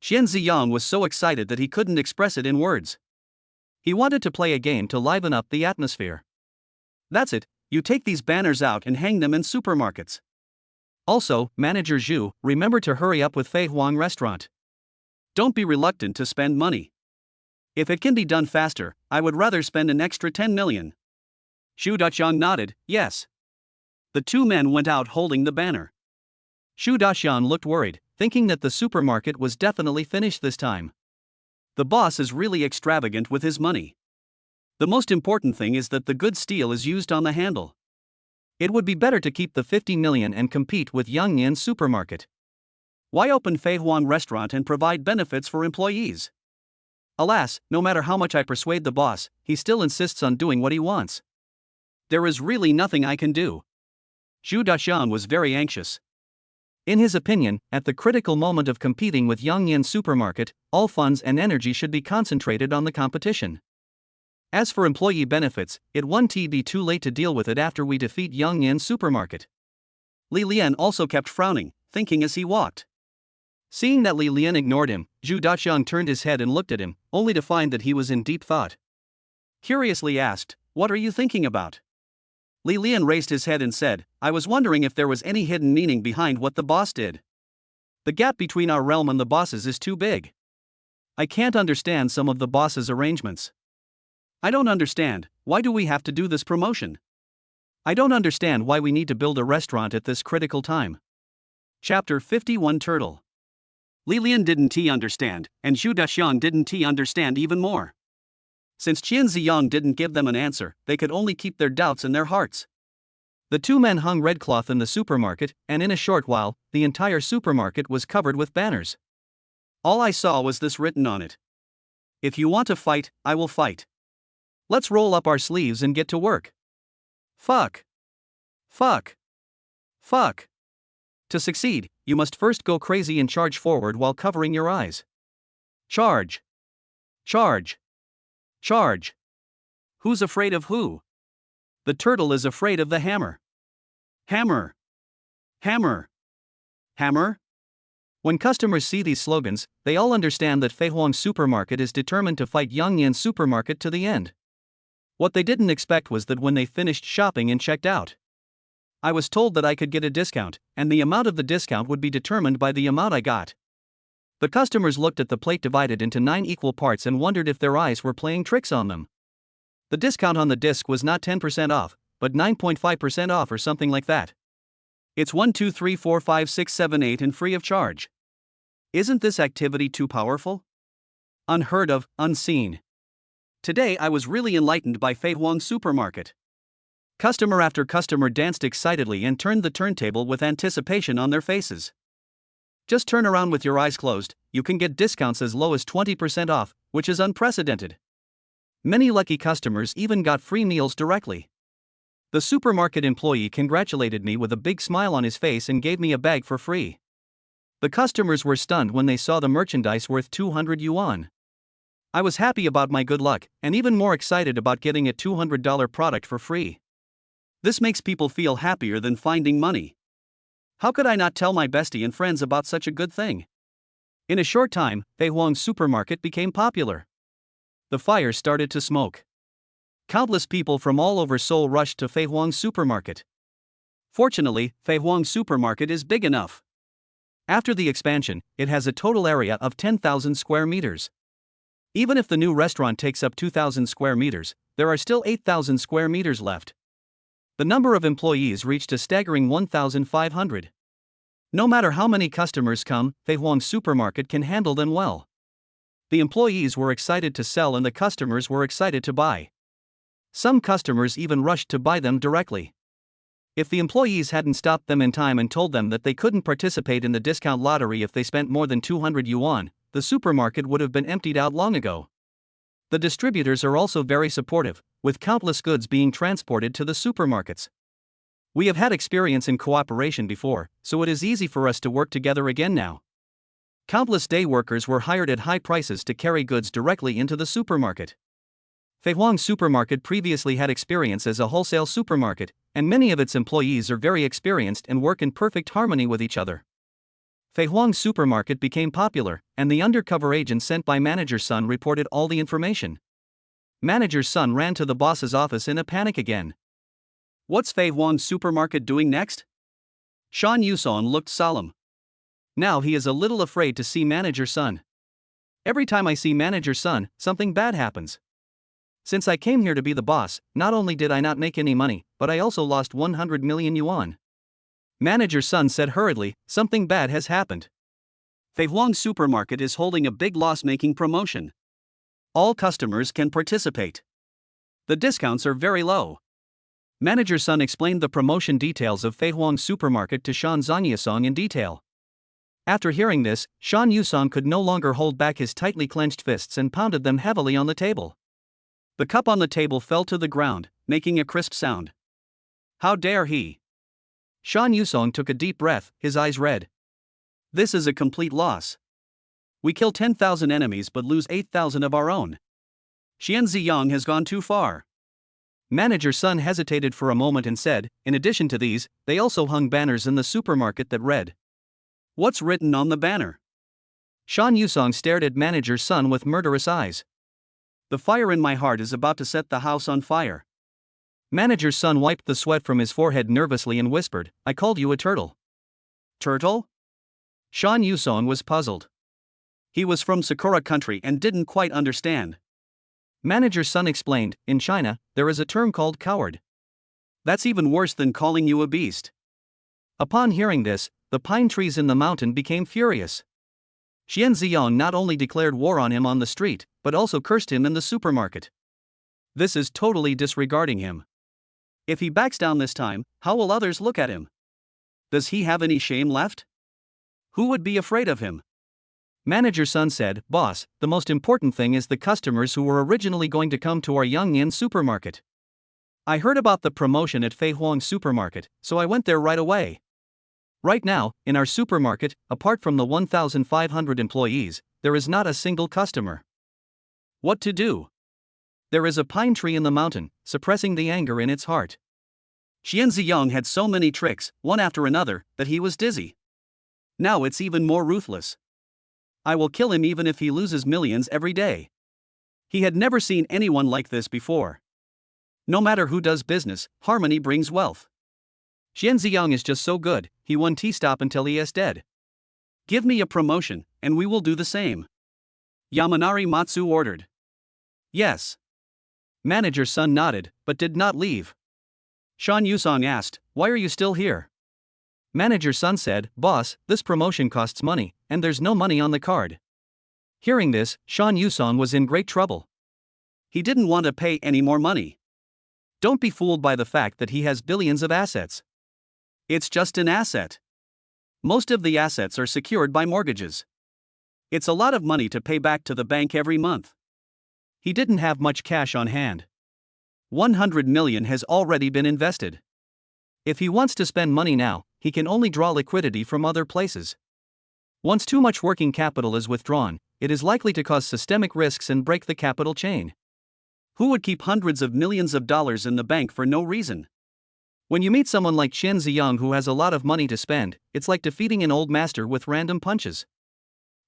Qian Ziyang was so excited that he couldn't express it in words. He wanted to play a game to liven up the atmosphere. That's it, you take these banners out and hang them in supermarkets. Also, Manager Zhu, remember to hurry up with Fei Huang Restaurant. Don't be reluctant to spend money. If it can be done faster, I would rather spend an extra 10 million. Xu Daxiang nodded, yes. The two men went out holding the banner. Xu Daxiang looked worried, thinking that the supermarket was definitely finished this time. The boss is really extravagant with his money. The most important thing is that the good steel is used on the handle. It would be better to keep the 50 million and compete with Yangnian supermarket. Why open Fei Huang restaurant and provide benefits for employees? Alas, no matter how much I persuade the boss, he still insists on doing what he wants. There is really nothing I can do. Xu Daxiang was very anxious. In his opinion, at the critical moment of competing with Yangnian supermarket, all funds and energy should be concentrated on the competition. As for employee benefits, it won't be too late to deal with it after we defeat Yangnian supermarket. Li Lian also kept frowning, thinking as he walked. Seeing that Li Lian ignored him, Xu Daxiang turned his head and looked at him, only to find that he was in deep thought. Curiously asked, "What are you thinking about?" Li Lian raised his head and said, "I was wondering if there was any hidden meaning behind what the boss did. The gap between our realm and the boss's is too big. I can't understand some of the boss's arrangements. I don't understand, why do we have to do this promotion? I don't understand why we need to build a restaurant at this critical time." Chapter 51 Turtle. Li Lian didn't understand, and Xu Daxiang didn't understand even more. Since Qian Ziyang didn't give them an answer, they could only keep their doubts in their hearts. The two men hung red cloth in the supermarket, and in a short while, the entire supermarket was covered with banners. All I saw was this written on it. "If you want to fight, I will fight. Let's roll up our sleeves and get to work. Fuck. Fuck. Fuck. To succeed, you must first go crazy and charge forward while covering your eyes. Charge. Charge. Charge. Who's afraid of who? The turtle is afraid of the hammer. Hammer. Hammer. Hammer? When customers see these slogans, they all understand that Fei Huang Supermarket is determined to fight Yangnian Supermarket to the end. What they didn't expect was that when they finished shopping and checked out, I was told that I could get a discount, and the amount of the discount would be determined by the amount I got. The customers looked at the plate divided into 9 equal parts and wondered if their eyes were playing tricks on them. The discount on the disc was not 10% off, but 9.5% off or something like that. It's 1 2 3 4 5 6 7 8 and free of charge. Isn't this activity too powerful? Unheard of, unseen. Today I was really enlightened by Fei Huang Supermarket. Customer after customer danced excitedly and turned the turntable with anticipation on their faces. Just turn around with your eyes closed, you can get discounts as low as 20% off, which is unprecedented. Many lucky customers even got free meals directly. The supermarket employee congratulated me with a big smile on his face and gave me a bag for free. The customers were stunned when they saw the merchandise worth 200 yuan. I was happy about my good luck, and even more excited about getting a $200 product for free. This makes people feel happier than finding money. How could I not tell my bestie and friends about such a good thing? In a short time, Fei Huang Supermarket became popular. The fire started to smoke. Countless people from all over Seoul rushed to Fei Huang Supermarket. Fortunately, Fei Huang Supermarket is big enough. After the expansion, it has a total area of 10,000 square meters. Even if the new restaurant takes up 2,000 square meters, there are still 8,000 square meters left. The number of employees reached a staggering 1,500. No matter how many customers come, Fei Huang Supermarket can handle them well. The employees were excited to sell and the customers were excited to buy. Some customers even rushed to buy them directly. If the employees hadn't stopped them in time and told them that they couldn't participate in the discount lottery if they spent more than 200 yuan, the supermarket would have been emptied out long ago. The distributors are also very supportive, with countless goods being transported to the supermarkets. We have had experience in cooperation before, so it is easy for us to work together again now. Countless day workers were hired at high prices to carry goods directly into the supermarket. Fei Huang Supermarket previously had experience as a wholesale supermarket, and many of its employees are very experienced and work in perfect harmony with each other. Fei Huang Supermarket became popular, and the undercover agent sent by manager's son reported all the information. Manager's son ran to the boss's office in a panic again. What's Fei Huang Supermarket doing next? Shan Yuson looked solemn. Now he is a little afraid to see manager's son. Every time I see manager's son, something bad happens. Since I came here to be the boss, not only did I not make any money, but I also lost 100 million yuan. Manager's son said hurriedly, something bad has happened. Fei Huang Supermarket is holding a big loss-making promotion. All customers can participate. The discounts are very low. Manager's son explained the promotion details of Fei Huang Supermarket to Shan Zanyasong in detail. After hearing this, Shan Yusong could no longer hold back his tightly clenched fists and pounded them heavily on the table. The cup on the table fell to the ground, making a crisp sound. How dare he? Shan Yusong took a deep breath, his eyes red. This is a complete loss. We kill 10,000 enemies but lose 8,000 of our own. Xian Ziyang has gone too far. Manager's son hesitated for a moment and said, in addition to these, they also hung banners in the supermarket that read, "What's written on the banner?" Shan Yusong stared at manager's son with murderous eyes. The fire in my heart is about to set the house on fire. Manager's son wiped the sweat from his forehead nervously and whispered, I called you a turtle. Turtle? Shan Yusong was puzzled. He was from Sakura country and didn't quite understand. Manager's son explained, in China, there is a term called coward. That's even worse than calling you a beast. Upon hearing this, the pine trees in the mountain became furious. Xian Ziyang not only declared war on him on the street, but also cursed him in the supermarket. This is totally disregarding him. If he backs down this time, how will others look at him? Does he have any shame left? Who would be afraid of him? Manager's son said, Boss, the most important thing is the customers who were originally going to come to our Yangnian supermarket. I heard about the promotion at Fei Huang Supermarket, so I went there right away. Right now, in our supermarket, apart from the 1,500 employees, there is not a single customer. What to do? There is a pine tree in the mountain, suppressing the anger in its heart. Xian Ziyang had so many tricks, one after another, that he was dizzy. Now it's even more ruthless. I will kill him even if he loses millions every day. He had never seen anyone like this before. No matter who does business, harmony brings wealth. Xian Ziyang is just so good, he won't stop until he is dead. Give me a promotion, and we will do the same. Yamanari Matsu ordered. Yes. Manager's son nodded, but did not leave. Shan Yusong asked, Why are you still here? Manager's son said, Boss, this promotion costs money, and there's no money on the card. Hearing this, Shan Yusong was in great trouble. He didn't want to pay any more money. Don't be fooled by the fact that he has billions of assets. It's just an asset. Most of the assets are secured by mortgages. It's a lot of money to pay back to the bank every month. He didn't have much cash on hand. 100 million has already been invested. If he wants to spend money now, he can only draw liquidity from other places. Once too much working capital is withdrawn, it is likely to cause systemic risks and break the capital chain. Who would keep hundreds of millions of dollars in the bank for no reason? When you meet someone like Xian Ziyang who has a lot of money to spend, it's like defeating an old master with random punches.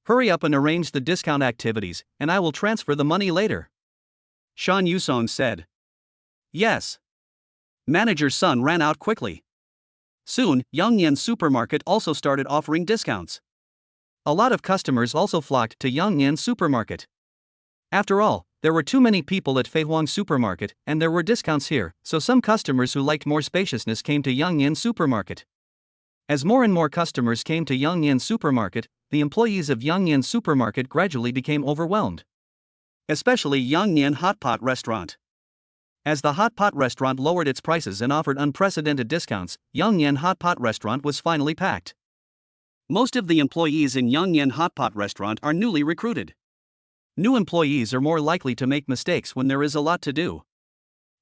Hurry up and arrange the discount activities, and I will transfer the money later. Shan Yusong said. Yes. Manager's son ran out quickly. Soon, Yangnian Supermarket also started offering discounts. A lot of customers also flocked to Yangnian Supermarket. After all, there were too many people at Fei Huang Supermarket, and there were discounts here, so some customers who liked more spaciousness came to Yangnian Supermarket. As more and more customers came to Yangnian Supermarket, the employees of Yangnian Supermarket gradually became overwhelmed. Especially Yangnian Hot Pot Restaurant. As the Hot Pot Restaurant lowered its prices and offered unprecedented discounts, Yangnian Hot Pot Restaurant was finally packed. Most of the employees in Yangnian Hot Pot Restaurant are newly recruited. New employees are more likely to make mistakes when there is a lot to do.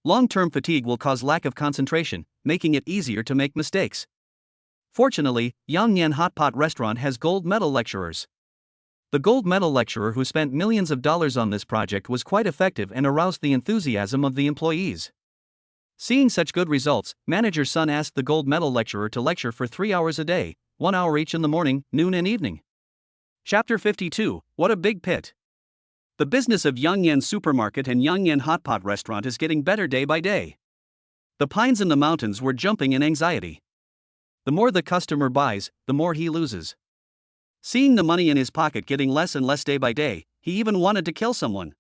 Long-term fatigue will cause lack of concentration, making it easier to make mistakes. Fortunately, Yangnian Hot Pot Restaurant has gold medal lecturers. The gold medal lecturer who spent millions of dollars on this project was quite effective and aroused the enthusiasm of the employees. Seeing such good results, manager's son asked the gold medal lecturer to lecture for 3 hours a day, 1 hour each in the morning, noon and evening. Chapter 52, What a Big Pit. The business of Yangnian Supermarket and Yangnian Hot Pot Restaurant is getting better day by day. The pines in the mountains were jumping in anxiety. The more the customer buys, the more he loses. Seeing the money in his pocket getting less and less day by day, he even wanted to kill someone.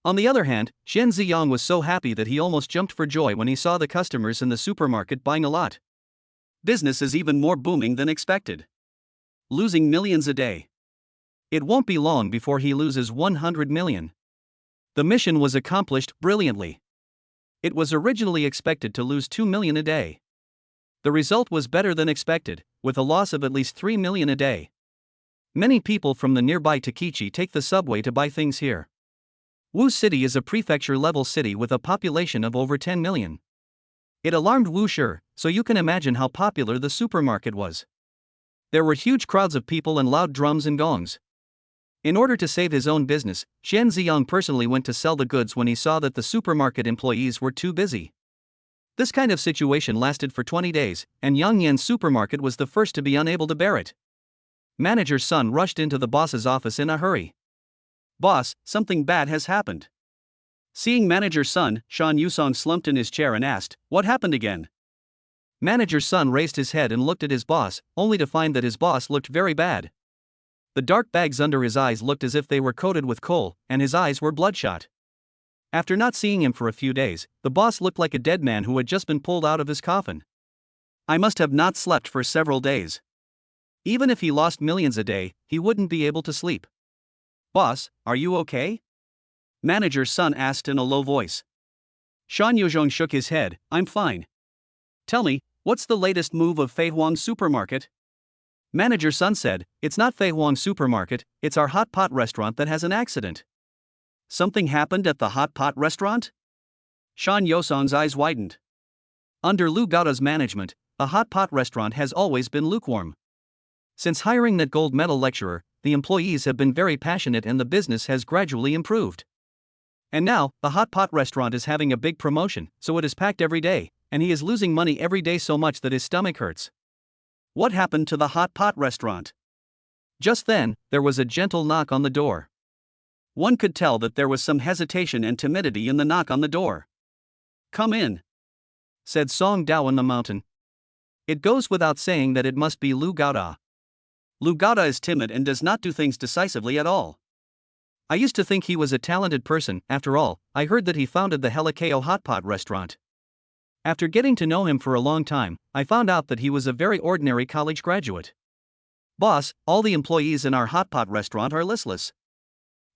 On the other hand, Shen Ziyang was so happy that he almost jumped for joy when he saw the customers in the supermarket buying a lot. Business is even more booming than expected. Losing millions a day. It won't be long before he loses 100 million. The mission was accomplished brilliantly. It was originally expected to lose 2 million a day. The result was better than expected, with a loss of at least 3 million a day. Many people from the nearby Takichi take the subway to buy things here. Wu City is a prefecture-level city with a population of over 10 million. It alarmed Wu Shi, so you can imagine how popular the supermarket was. There were huge crowds of people and loud drums and gongs. In order to save his own business, Shen Ziyang personally went to sell the goods when he saw that the supermarket employees were too busy. This kind of situation lasted for 20 days, and Yang Yan's supermarket was the first to be unable to bear it. Manager's son rushed into the boss's office in a hurry. "Boss, something bad has happened." Seeing manager's son, Shan Yusong slumped in his chair and asked, "What happened again?" Manager's son raised his head and looked at his boss, only to find that his boss looked very bad. The dark bags under his eyes looked as if they were coated with coal, and his eyes were bloodshot. After not seeing him for a few days, the boss looked like a dead man who had just been pulled out of his coffin. "I must have not slept for several days." Even if he lost millions a day, he wouldn't be able to sleep. "Boss, are you okay?" Manager's son asked in a low voice. Shan Yuzhong shook his head. "I'm fine." "Tell me, what's the latest move of Fei Huang Supermarket?" Manager's son said, "It's not Fei Huang Supermarket, it's our hot pot restaurant that has an accident." "Something happened at the hot pot restaurant?" Shan Yosong's eyes widened. Under Lu Gaoda's management, a hot pot restaurant has always been lukewarm. Since hiring that gold medal lecturer, the employees have been very passionate and the business has gradually improved. And now, the hot pot restaurant is having a big promotion, so it is packed every day, and he is losing money every day so much that his stomach hurts. What happened to the hot pot restaurant? Just then, there was a gentle knock on the door. One could tell that there was some hesitation and timidity in the knock on the door. "Come in," said Song Dao in the mountain. It goes without saying that it must be Lu Gaoda. Lu Gaoda is timid and does not do things decisively at all. I used to think he was a talented person. After all, I heard that he founded the Helikao hot pot restaurant. After getting to know him for a long time, I found out that he was a very ordinary college graduate. "Boss, all the employees in our hot pot restaurant are listless."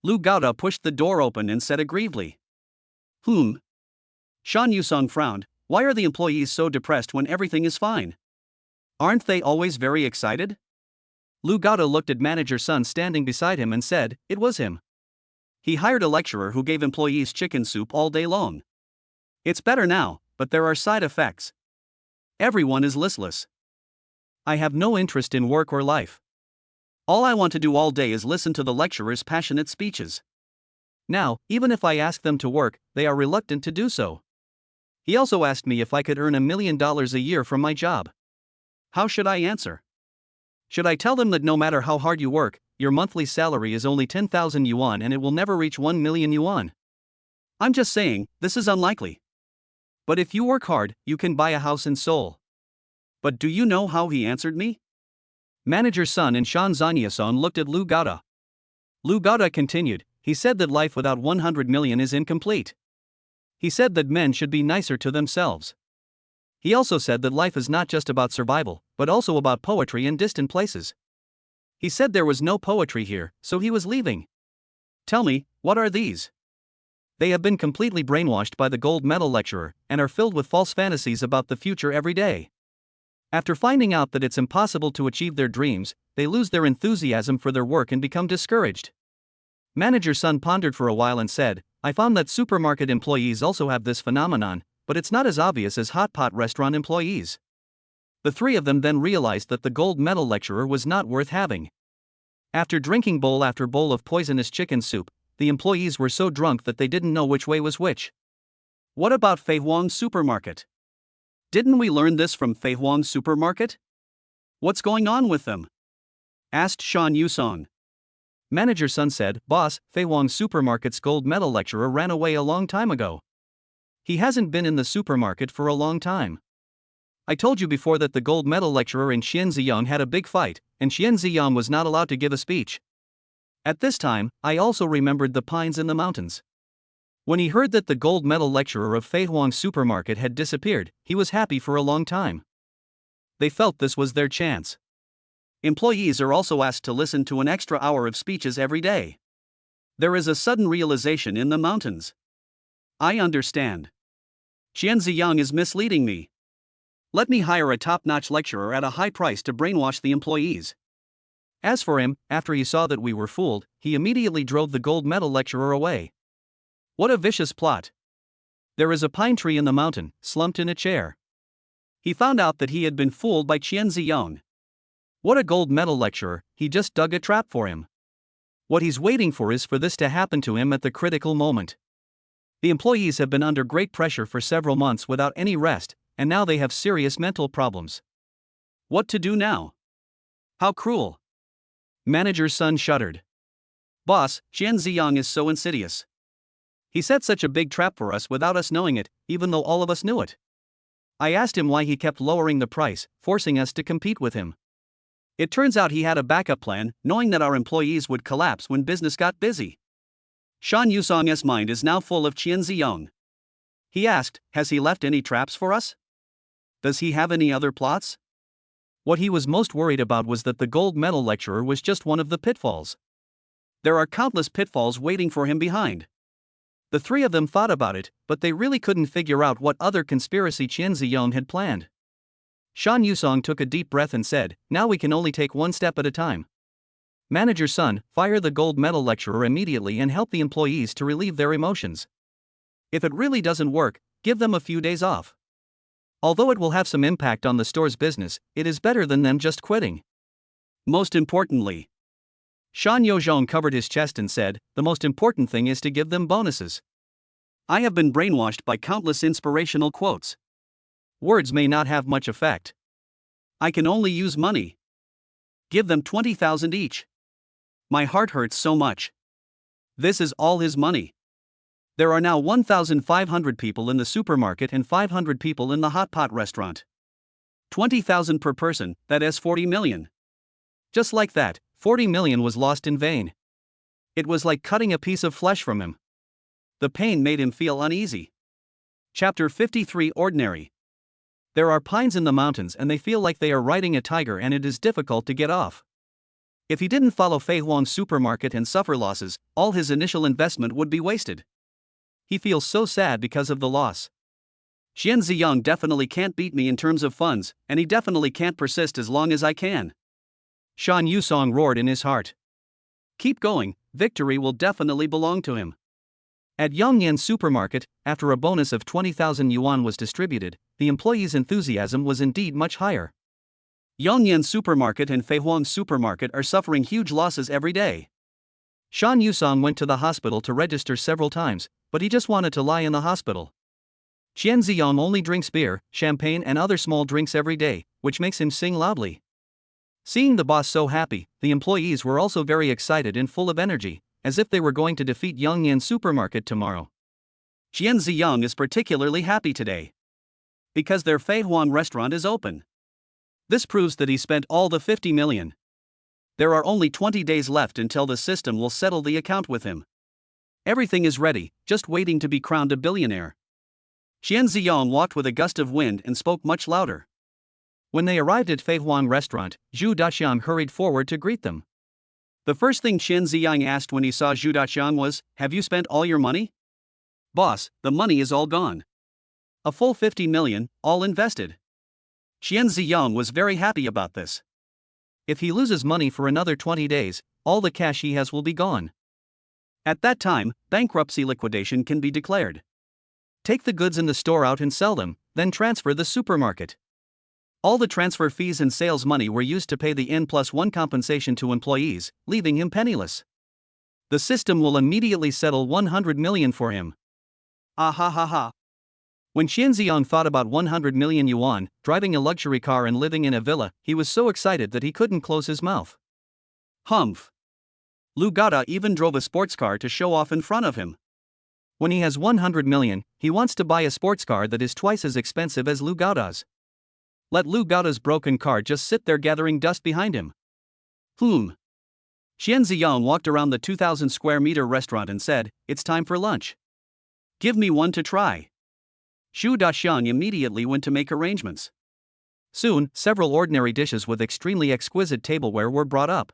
Lu Gaoda pushed the door open and said aggrievedly. Shan Yusong frowned. "Why are the employees so depressed when everything is fine? Aren't they always very excited?" Lu Gaoda looked at manager's son standing beside him and said, "It was him. He hired a lecturer who gave employees chicken soup all day long. It's better now, but there are side effects. Everyone is listless. I have no interest in work or life. All I want to do all day is listen to the lecturer's passionate speeches. Now, even if I ask them to work, they are reluctant to do so. He also asked me if I could earn $1 million a year from my job. How should I answer? Should I tell them that no matter how hard you work, your monthly salary is only 10,000 yuan and it will never reach 1 million yuan? I'm just saying, this is unlikely. But if you work hard, you can buy a house in Seoul." But do you know how he answered me? Manager's son and Shan Zanyasong looked at Lu Gaoda. Lu Gaoda continued, "He said that life without 100 million is incomplete. He said that men should be nicer to themselves. He also said that life is not just about survival, but also about poetry in distant places. He said there was no poetry here, so he was leaving. Tell me, what are these?" They have been completely brainwashed by the gold medal lecturer, and are filled with false fantasies about the future every day. After finding out that it's impossible to achieve their dreams, they lose their enthusiasm for their work and become discouraged. Manager's son pondered for a while and said, "I found that supermarket employees also have this phenomenon, but it's not as obvious as hot pot restaurant employees." The three of them then realized that the gold medal lecturer was not worth having. After drinking bowl after bowl of poisonous chicken soup, the employees were so drunk that they didn't know which way was which. What about Fei Huang Supermarket? Didn't we learn this from Fei Huang Supermarket? What's going on with them? Asked Shan Yusong. Manager's son said, "Boss, Fei Huang Supermarket's gold medal lecturer ran away a long time ago. He hasn't been in the supermarket for a long time. I told you before that the gold medal lecturer and Xian Ziyang had a big fight, and Xian Ziyang was not allowed to give a speech. At this time, I also remembered the pines in the mountains. When he heard that the gold medal lecturer of Fei Huang's supermarket had disappeared, he was happy for a long time. They felt this was their chance. Employees are also asked to listen to an extra hour of speeches every day. There is a sudden realization in the mountains. I understand. Qian Ziyang is misleading me. Let me hire a top-notch lecturer at a high price to brainwash the employees. As for him, after he saw that we were fooled, he immediately drove the gold medal lecturer away. What a vicious plot. There is a pine tree in the mountain, slumped in a chair. He found out that he had been fooled by Qian Ziyang. What a gold medal lecturer, he just dug a trap for him. What he's waiting for is for this to happen to him at the critical moment. The employees have been under great pressure for several months without any rest, and now they have serious mental problems. What to do now? How cruel. Manager's son shuddered. Boss, Qian Ziyang is so insidious. He set such a big trap for us without us knowing it, even though all of us knew it. I asked him why he kept lowering the price, forcing us to compete with him. It turns out he had a backup plan, knowing that our employees would collapse when business got busy. Shan Yusong's mind is now full of Qian Ziyang. He asked, has he left any traps for us? Does he have any other plots? What he was most worried about was that the gold medal lecturer was just one of the pitfalls. There are countless pitfalls waiting for him behind. The three of them thought about it, but they really couldn't figure out what other conspiracy Qian Ziyang had planned. Shan Yusong took a deep breath and said, now we can only take one step at a time. Manager's son, fire the gold medal lecturer immediately and help the employees to relieve their emotions. If it really doesn't work, give them a few days off. Although it will have some impact on the store's business, it is better than them just quitting. Most importantly, Shan Yozhong covered his chest and said, the most important thing is to give them bonuses. I have been brainwashed by countless inspirational quotes. Words may not have much effect. I can only use money. Give them 20,000 each. My heart hurts so much. This is all his money. There are now 1,500 people in the supermarket and 500 people in the hot pot restaurant. 20,000 per person, that is 40 million. Just like that, 40 million was lost in vain. It was like cutting a piece of flesh from him. The pain made him feel uneasy. Chapter 53 Ordinary. There are pines in the mountains and they feel like they are riding a tiger and it is difficult to get off. If he didn't follow Fei Huang's supermarket and suffer losses, all his initial investment would be wasted. He feels so sad because of the loss. Qian Ziyang definitely can't beat me in terms of funds, and he definitely can't persist as long as I can. Shan Yusong roared in his heart. Keep going, victory will definitely belong to him. At Yongyan supermarket, after a bonus of 20,000 yuan was distributed, the employees' enthusiasm was indeed much higher. Yongyan supermarket and Fei Huang supermarket are suffering huge losses every day. Shan Yusong went to the hospital to register several times, but he just wanted to lie in the hospital. Qian Ziyang only drinks beer, champagne and other small drinks every day, which makes him sing loudly. Seeing the boss so happy, the employees were also very excited and full of energy, as if they were going to defeat Yongyan supermarket tomorrow. Qian Ziyang is particularly happy today. Because their Fei Huang restaurant is open. This proves that he spent all the 50 million. There are only 20 days left until the system will settle the account with him. Everything is ready, just waiting to be crowned a billionaire. Qian Ziyang walked with a gust of wind and spoke much louder. When they arrived at Fei Huang restaurant, Zhu Daxiang hurried forward to greet them. The first thing Qian Ziyang asked when he saw Zhu Daxiang was, have you spent all your money? Boss, the money is all gone. A full 50 million, all invested. Qian Ziyang was very happy about this. If he loses money for another 20 days, all the cash he has will be gone. At that time, bankruptcy liquidation can be declared. Take the goods in the store out and sell them, then transfer the supermarket. All the transfer fees and sales money were used to pay the N+1 compensation to employees, leaving him penniless. The system will immediately settle 100 million for him. Ah ha ha ha. When Qian Ziyang thought about 100 million yuan, driving a luxury car and living in a villa, he was so excited that he couldn't close his mouth. Humph. Lu Gada even drove a sports car to show off in front of him. When he has 100 million, he wants to buy a sports car that is twice as expensive as Lu Gada's. Let Lu Gada's broken car just sit there gathering dust behind him. Qian Ziyang walked around the 2,000 square meter restaurant and said, it's time for lunch. Give me one to try. Xu Daxiang immediately went to make arrangements. Soon, several ordinary dishes with extremely exquisite tableware were brought up.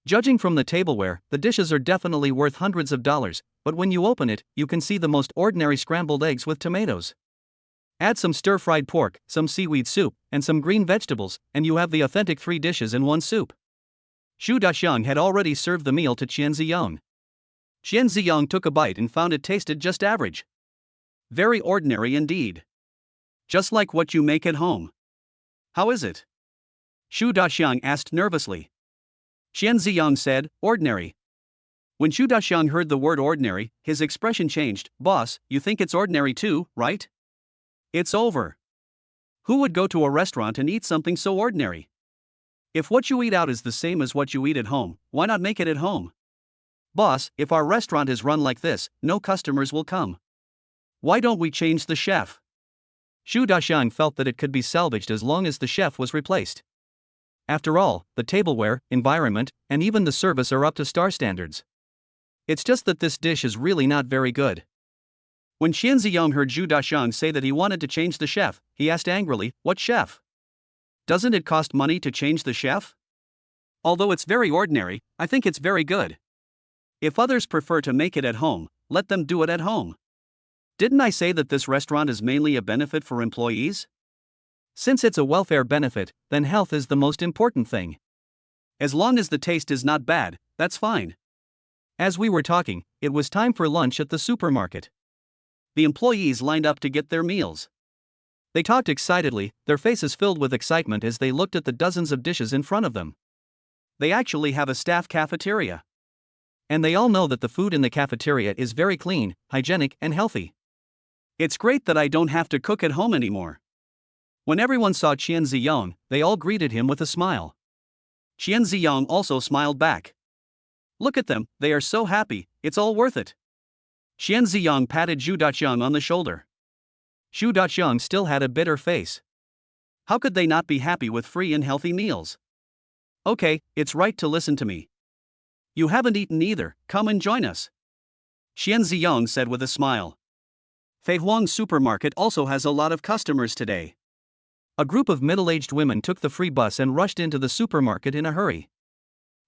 Judging from the tableware, the dishes are definitely worth hundreds of dollars, but when you open it, you can see the most ordinary scrambled eggs with tomatoes. Add some stir-fried pork, some seaweed soup, and some green vegetables, and you have the authentic 3 dishes in one soup. Xu Daxiang had already served the meal to Qian Ziyang. Qian Ziyang took a bite and found it tasted just average. Very ordinary indeed. Just like what you make at home. How is it? Xu Daxiang asked nervously. Qian Ziyang said, ordinary. When Xu Daxiang heard the word ordinary, his expression changed. Boss, you think it's ordinary too, right? It's over. Who would go to a restaurant and eat something so ordinary? If what you eat out is the same as what you eat at home, why not make it at home? Boss, if our restaurant is run like this, no customers will come. Why don't we change the chef? Xu Daxiang felt that it could be salvaged as long as the chef was replaced. After all, the tableware, environment, and even the service are up to star standards. It's just that this dish is really not very good. When Qian Ziyang heard Xu Daxiang say that he wanted to change the chef, he asked angrily, what chef? Doesn't it cost money to change the chef? Although it's very ordinary, I think it's very good. If others prefer to make it at home, let them do it at home. Didn't I say that this restaurant is mainly a benefit for employees? Since it's a welfare benefit, then health is the most important thing. As long as the taste is not bad, that's fine. As we were talking, it was time for lunch at the supermarket. The employees lined up to get their meals. They talked excitedly, their faces filled with excitement as they looked at the dozens of dishes in front of them. They actually have a staff cafeteria. And they all know that the food in the cafeteria is very clean, hygienic, and healthy. It's great that I don't have to cook at home anymore. When everyone saw Qian Ziyang, they all greeted him with a smile. Qian Ziyang also smiled back. Look at them, they are so happy, it's all worth it. Qian Ziyang patted Xu Daxiang on the shoulder. Xu Daxiang still had a bitter face. How could they not be happy with free and healthy meals? Okay, it's right to listen to me. You haven't eaten either, come and join us. Qian Ziyang said with a smile. Fei Huang supermarket also has a lot of customers today. A group of middle-aged women took the free bus and rushed into the supermarket in a hurry.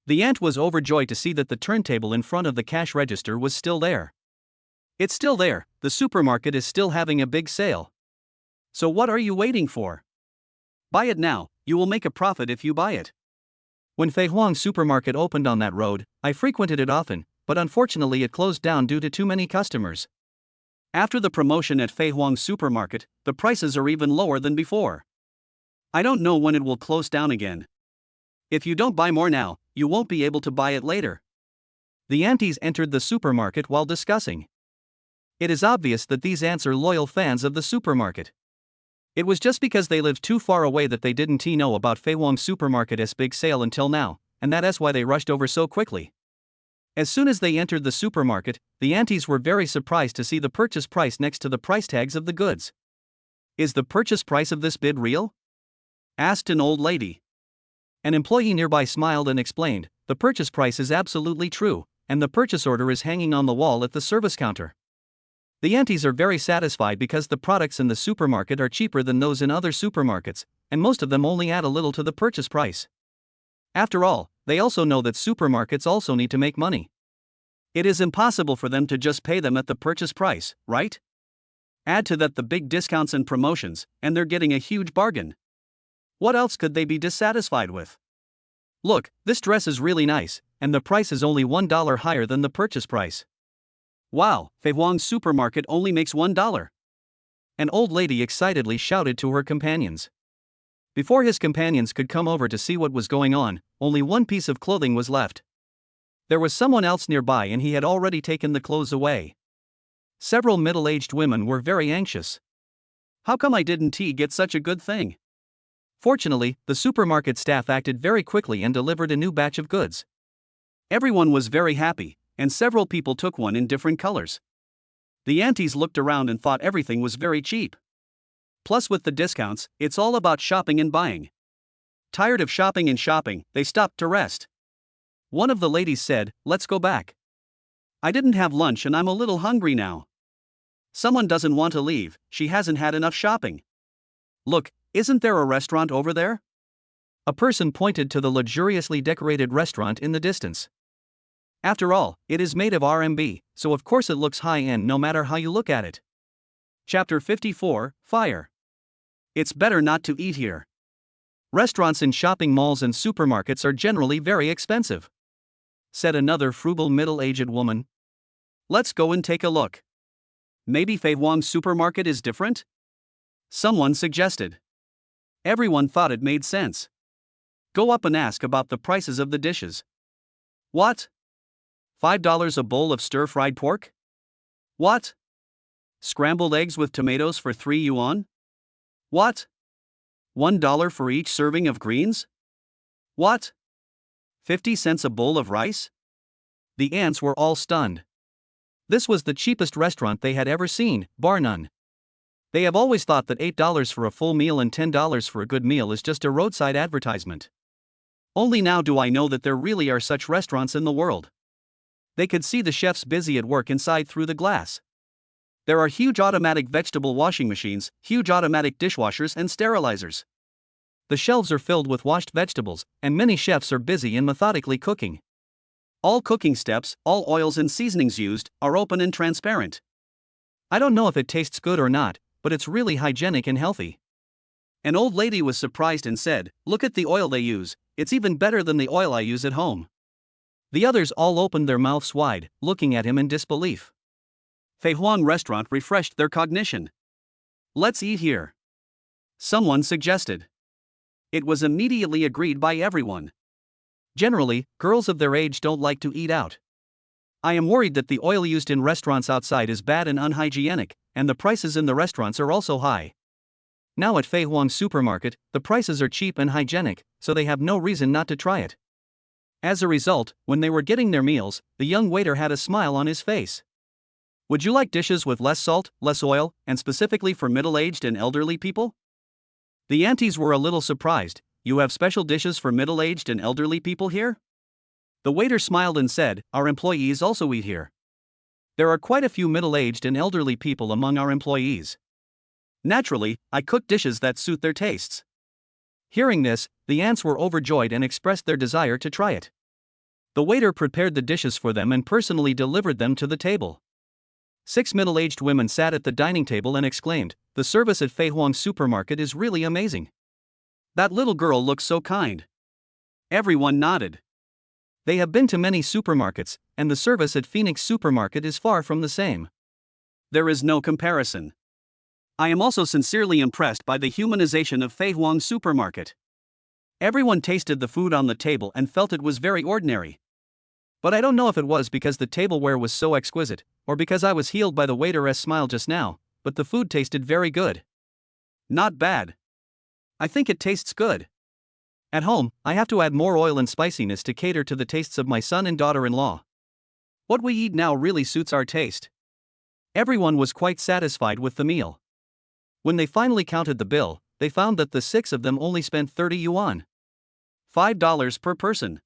The aunt was overjoyed to see that the turntable in front of the cash register was still there. It's still there, the supermarket is still having a big sale. So what are you waiting for? Buy it now, you will make a profit if you buy it. When Fei Huang supermarket opened on that road, I frequented it often, but unfortunately it closed down due to too many customers. After the promotion at Fei Huang supermarket, the prices are even lower than before. I don't know when it will close down again. If you don't buy more now, you won't be able to buy it later. The aunties entered the supermarket while discussing. It is obvious that these aunts are loyal fans of the supermarket. It was just because they lived too far away that they didn't know about Fei Huang supermarket's big sale until now, and that's why they rushed over so quickly. As soon as they entered the supermarket, the aunties were very surprised to see the purchase price next to the price tags of the goods. Is the purchase price of this bid real? Asked an old lady. An employee nearby smiled and explained, the purchase price is absolutely true, and the purchase order is hanging on the wall at the service counter. The aunties are very satisfied because the products in the supermarket are cheaper than those in other supermarkets, and most of them only add a little to the purchase price. After all, they also know that supermarkets also need to make money. It is impossible for them to just pay them at the purchase price, right? Add to that the big discounts and promotions, and they're getting a huge bargain. What else could they be dissatisfied with? Look, this dress is really nice, and the price is only $1 higher than the purchase price. Wow, Fei Huang supermarket only makes $1. An old lady excitedly shouted to her companions. Before his companions could come over to see what was going on, only one piece of clothing was left. There was someone else nearby and he had already taken the clothes away. Several middle-aged women were very anxious. How come I didn't get such a good thing? Fortunately, the supermarket staff acted very quickly and delivered a new batch of goods. Everyone was very happy, and several people took one in different colors. The aunties looked around and thought everything was very cheap. Plus with the discounts, it's all about shopping and buying. Tired of shopping and shopping, they stopped to rest. One of the ladies said, let's go back. I didn't have lunch and I'm a little hungry now. Someone doesn't want to leave, she hasn't had enough shopping. Look, isn't there a restaurant over there? A person pointed to the luxuriously decorated restaurant in the distance. After all, it is made of RMB, so of course it looks high-end no matter how you look at it. Chapter 54, Fire. It's better not to eat here. Restaurants in shopping malls and supermarkets are generally very expensive, said another frugal middle-aged woman. Let's go and take a look. Maybe Fei Huang's supermarket is different? Someone suggested. Everyone thought it made sense. Go up and ask about the prices of the dishes. What? $5 a bowl of stir-fried pork? What? Scrambled eggs with tomatoes for 3 yuan? What? $1 for each serving of greens? What? 50 cents a bowl of rice? The ants were all stunned. This was the cheapest restaurant they had ever seen, bar none. They have always thought that $8 for a full meal and $10 for a good meal is just a roadside advertisement. Only now do I know that there really are such restaurants in the world. They could see the chefs busy at work inside through the glass. There are huge automatic vegetable washing machines, huge automatic dishwashers and sterilizers. The shelves are filled with washed vegetables, and many chefs are busy and methodically cooking. All cooking steps, all oils and seasonings used, are open and transparent. I don't know if it tastes good or not, but it's really hygienic and healthy. An old lady was surprised and said, "Look at the oil they use, it's even better than the oil I use at home." The others all opened their mouths wide, looking at him in disbelief. Fei Huang restaurant refreshed their cognition. Let's eat here, someone suggested. It was immediately agreed by everyone. Generally, girls of their age don't like to eat out. I am worried that the oil used in restaurants outside is bad and unhygienic, and the prices in the restaurants are also high. Now at Fei Huang supermarket, the prices are cheap and hygienic, so they have no reason not to try it. As a result, when they were getting their meals, the young waiter had a smile on his face. Would you like dishes with less salt, less oil, and specifically for middle-aged and elderly people? The aunties were a little surprised. You have special dishes for middle-aged and elderly people here? The waiter smiled and said, our employees also eat here. There are quite a few middle-aged and elderly people among our employees. Naturally, I cook dishes that suit their tastes. Hearing this, the ants were overjoyed and expressed their desire to try it. The waiter prepared the dishes for them and personally delivered them to the table. 6 middle-aged women sat at the dining table and exclaimed, "The service at Fei Huang supermarket is really amazing. That little girl looks so kind." Everyone nodded. They have been to many supermarkets, and the service at Phoenix supermarket is far from the same. There is no comparison. I am also sincerely impressed by the humanization of Fei Huang supermarket. Everyone tasted the food on the table and felt it was very ordinary. But I don't know if it was because the tableware was so exquisite, or because I was healed by the waiter's smile just now, but the food tasted very good. Not bad. I think it tastes good. At home, I have to add more oil and spiciness to cater to the tastes of my son and daughter-in-law. What we eat now really suits our taste. Everyone was quite satisfied with the meal. When they finally counted the bill, they found that the 6 of them only spent 30 yuan. $5 per person.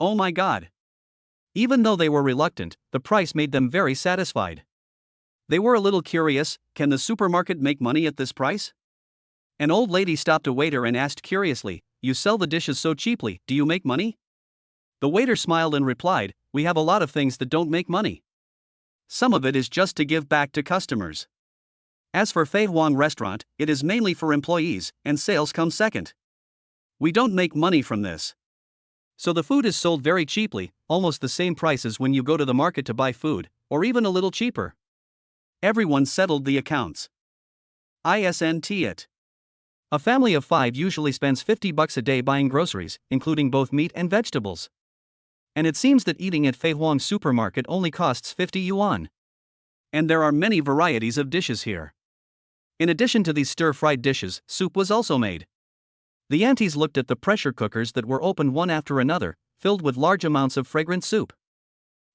Oh my god. Even though they were reluctant, the price made them very satisfied. They were a little curious, can the supermarket make money at this price? An old lady stopped a waiter and asked curiously, "You sell the dishes so cheaply, do you make money?" The waiter smiled and replied, "We have a lot of things that don't make money. Some of it is just to give back to customers. As for Fei Huang restaurant, it is mainly for employees, and sales come second. We don't make money from this. So the food is sold very cheaply, almost the same price as when you go to the market to buy food, or even a little cheaper." Everyone settled the accounts. Isn't it? A family of 5 usually spends $50 a day buying groceries, including both meat and vegetables. And it seems that eating at Fei Huang supermarket only costs 50 yuan. And there are many varieties of dishes here. In addition to these stir-fried dishes, soup was also made. The aunties looked at the pressure cookers that were opened one after another, filled with large amounts of fragrant soup.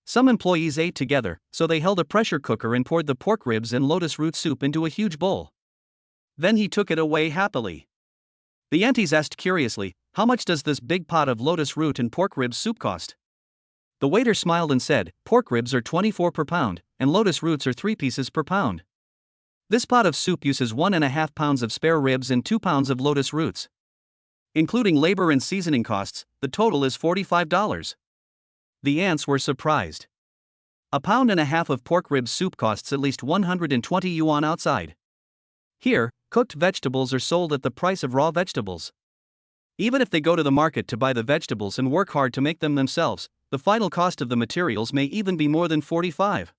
Some employees ate together, so they held a pressure cooker and poured the pork ribs and lotus root soup into a huge bowl. Then he took it away happily. The aunties asked curiously, "How much does this big pot of lotus root and pork ribs soup cost?" The waiter smiled and said, "Pork ribs are 24 per pound, and lotus roots are 3 pieces per pound." This pot of soup uses 1.5 pounds of spare ribs and 2 pounds of lotus roots. Including labor and seasoning costs, the total is $45. The ants were surprised. A pound and a half of pork rib soup costs at least 120 yuan outside. Here, cooked vegetables are sold at the price of raw vegetables. Even if they go to the market to buy the vegetables and work hard to make them themselves, the final cost of the materials may even be more than 45.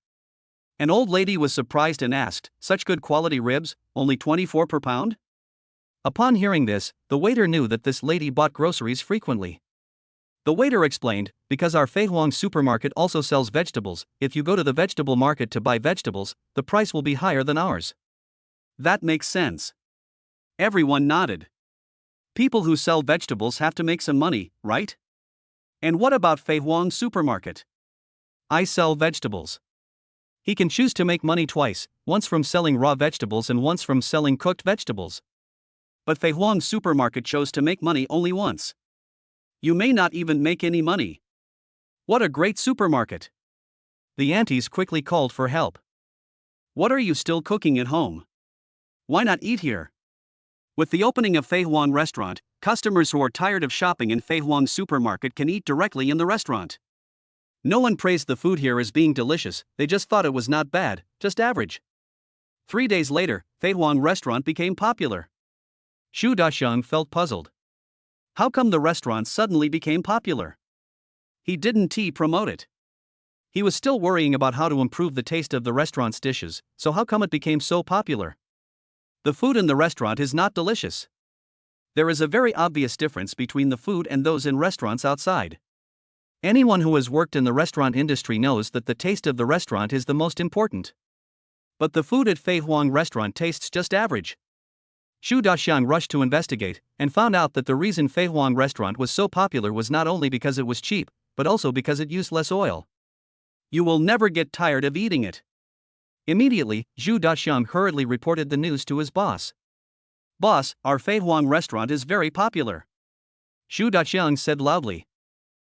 An old lady was surprised and asked, "Such good quality ribs, only 24 per pound?" Upon hearing this, the waiter knew that this lady bought groceries frequently. The waiter explained, "Because our Feihuang supermarket also sells vegetables, if you go to the vegetable market to buy vegetables, the price will be higher than ours." That makes sense. Everyone nodded. People who sell vegetables have to make some money, right? And what about Feihuang supermarket? I sell vegetables. He can choose to make money twice, once from selling raw vegetables and once from selling cooked vegetables. But Feihuang supermarket chose to make money only once. You may not even make any money. What a great supermarket! The aunties quickly called for help. What are you still cooking at home? Why not eat here? With the opening of Feihuang restaurant, customers who are tired of shopping in Feihuang supermarket can eat directly in the restaurant. No one praised the food here as being delicious, they just thought it was not bad, just average. 3 days later, Feihuang restaurant became popular. Xu Daxiang felt puzzled. How come the restaurant suddenly became popular? He didn't promote it. He was still worrying about how to improve the taste of the restaurant's dishes, so how come it became so popular? The food in the restaurant is not delicious. There is a very obvious difference between the food and those in restaurants outside. Anyone who has worked in the restaurant industry knows that the taste of the restaurant is the most important. But the food at Feihuang restaurant tastes just average. Xu Daxiang rushed to investigate, and found out that the reason Feihuang restaurant was so popular was not only because it was cheap, but also because it used less oil. You will never get tired of eating it. Immediately, Xu Daxiang hurriedly reported the news to his boss. "Boss, our Feihuang restaurant is very popular." Xu Daxiang said loudly.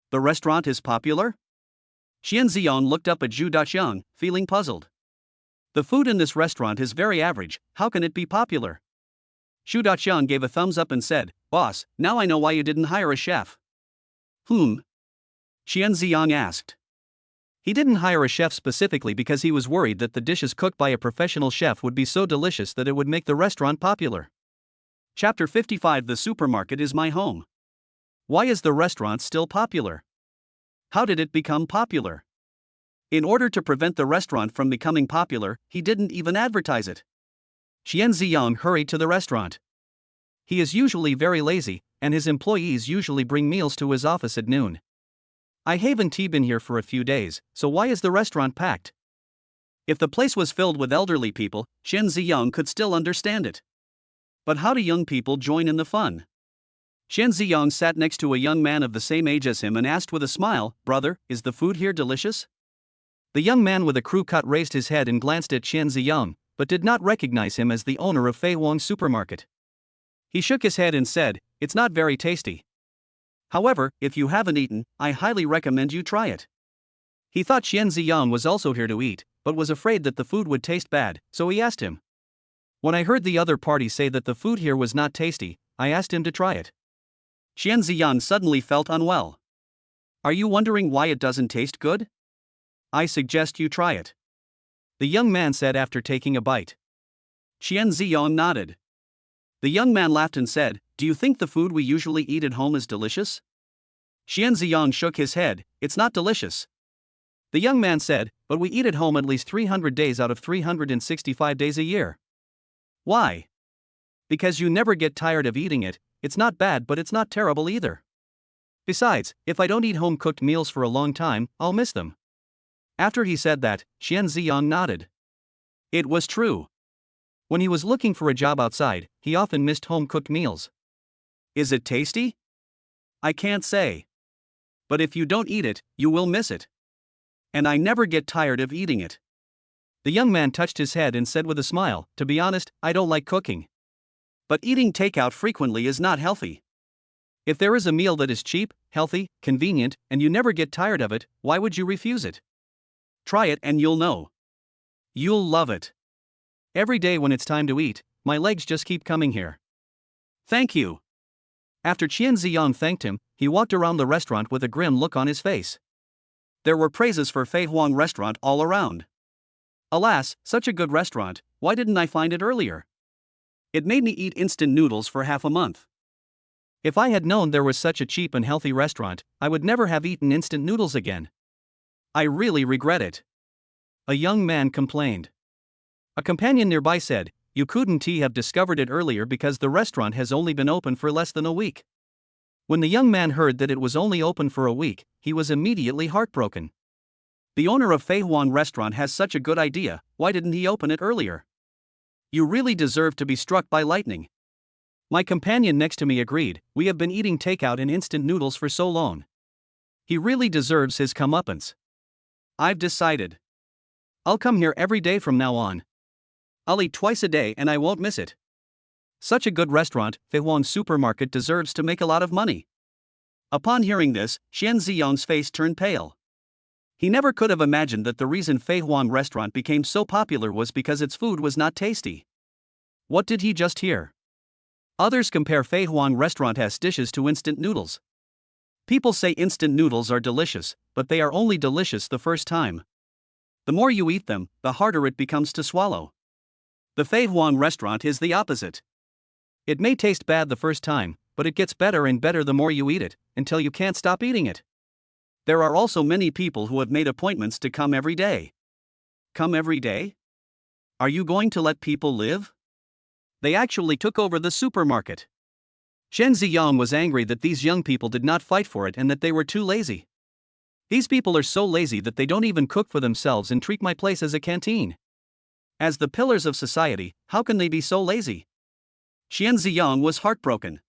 "The restaurant is popular?" Xian Ziyong looked up at Xu Daxiang, feeling puzzled. "The food in this restaurant is very average, how can it be popular?" Xu Daxiang gave a thumbs up and said, "Boss, now I know why you didn't hire a chef." Whom? Xian Ziyong asked. He didn't hire a chef specifically because he was worried that the dishes cooked by a professional chef would be so delicious that it would make the restaurant popular. Chapter 55 The supermarket is my home. Why is the restaurant still popular? How did it become popular? In order to prevent the restaurant from becoming popular, he didn't even advertise it. Xian Ziyong hurried to the restaurant. He is usually very lazy, and his employees usually bring meals to his office at noon. I haven't been here for a few days, so why is the restaurant packed? If the place was filled with elderly people, Xian Ziyong could still understand it. But how do young people join in the fun? Xian Ziyong sat next to a young man of the same age as him and asked with a smile, "Brother, is the food here delicious?" The young man with a crew cut raised his head and glanced at Xian Ziyong, but did not recognize him as the owner of Feihuang supermarket. He shook his head and said, "It's not very tasty. However, if you haven't eaten, I highly recommend you try it." He thought Xian Ziyong was also here to eat, but was afraid that the food would taste bad, so he asked him. When I heard the other party say that the food here was not tasty, I asked him to try it. Xian Ziyong suddenly felt unwell. Are you wondering why it doesn't taste good? I suggest you try it. The young man said after taking a bite. Xian Ziyong nodded. The young man laughed and said, "Do you think the food we usually eat at home is delicious?" Xian Ziyong shook his head, "It's not delicious." The young man said, "But we eat at home at least 300 days out of 365 days a year." Why? Because you never get tired of eating it. It's not bad, but it's not terrible either. Besides, if I don't eat home-cooked meals for a long time, I'll miss them. After he said that, Xian Ziyong nodded. It was true. When he was looking for a job outside, he often missed home-cooked meals. Is it tasty? I can't say. But if you don't eat it, you will miss it. And I never get tired of eating it. The young man touched his head and said with a smile, "To be honest, I don't like cooking. But eating takeout frequently is not healthy. If there is a meal that is cheap, healthy, convenient, and you never get tired of it, why would you refuse it? Try it and you'll know. You'll love it." Every day when it's time to eat, my legs just keep coming here. Thank you. After Qian Ziyang thanked him, he walked around the restaurant with a grim look on his face. There were praises for Fei Huang restaurant all around. Alas, such a good restaurant, why didn't I find it earlier? It made me eat instant noodles for half a month. If I had known there was such a cheap and healthy restaurant, I would never have eaten instant noodles again. I really regret it. A young man complained. A companion nearby said, "You couldn't have discovered it earlier because the restaurant has only been open for less than a week." When the young man heard that it was only open for a week, he was immediately heartbroken. The owner of Fei Huang restaurant has such a good idea, why didn't he open it earlier? You really deserve to be struck by lightning. My companion next to me agreed, we have been eating takeout and instant noodles for so long. He really deserves his comeuppance. I've decided. I'll come here every day from now on. I'll eat twice a day and I won't miss it. Such a good restaurant, Fei Huang Supermarket deserves to make a lot of money. Upon hearing this, Qian Ziyang's face turned pale. He never could have imagined that the reason Fei Huang restaurant became so popular was because its food was not tasty. What did he just hear? Others compare Fei Huang restaurant's dishes to instant noodles. People say instant noodles are delicious, but they are only delicious the first time. The more you eat them, the harder it becomes to swallow. The Fei Huang restaurant is the opposite. It may taste bad the first time, but it gets better and better the more you eat it, until you can't stop eating it. There are also many people who have made appointments to come every day. Come every day? Are you going to let people live? They actually took over the supermarket. Qian Ziyang was angry that these young people did not fight for it and that they were too lazy. These people are so lazy that they don't even cook for themselves and treat my place as a canteen. As the pillars of society, how can they be so lazy? Qian Ziyang was heartbroken.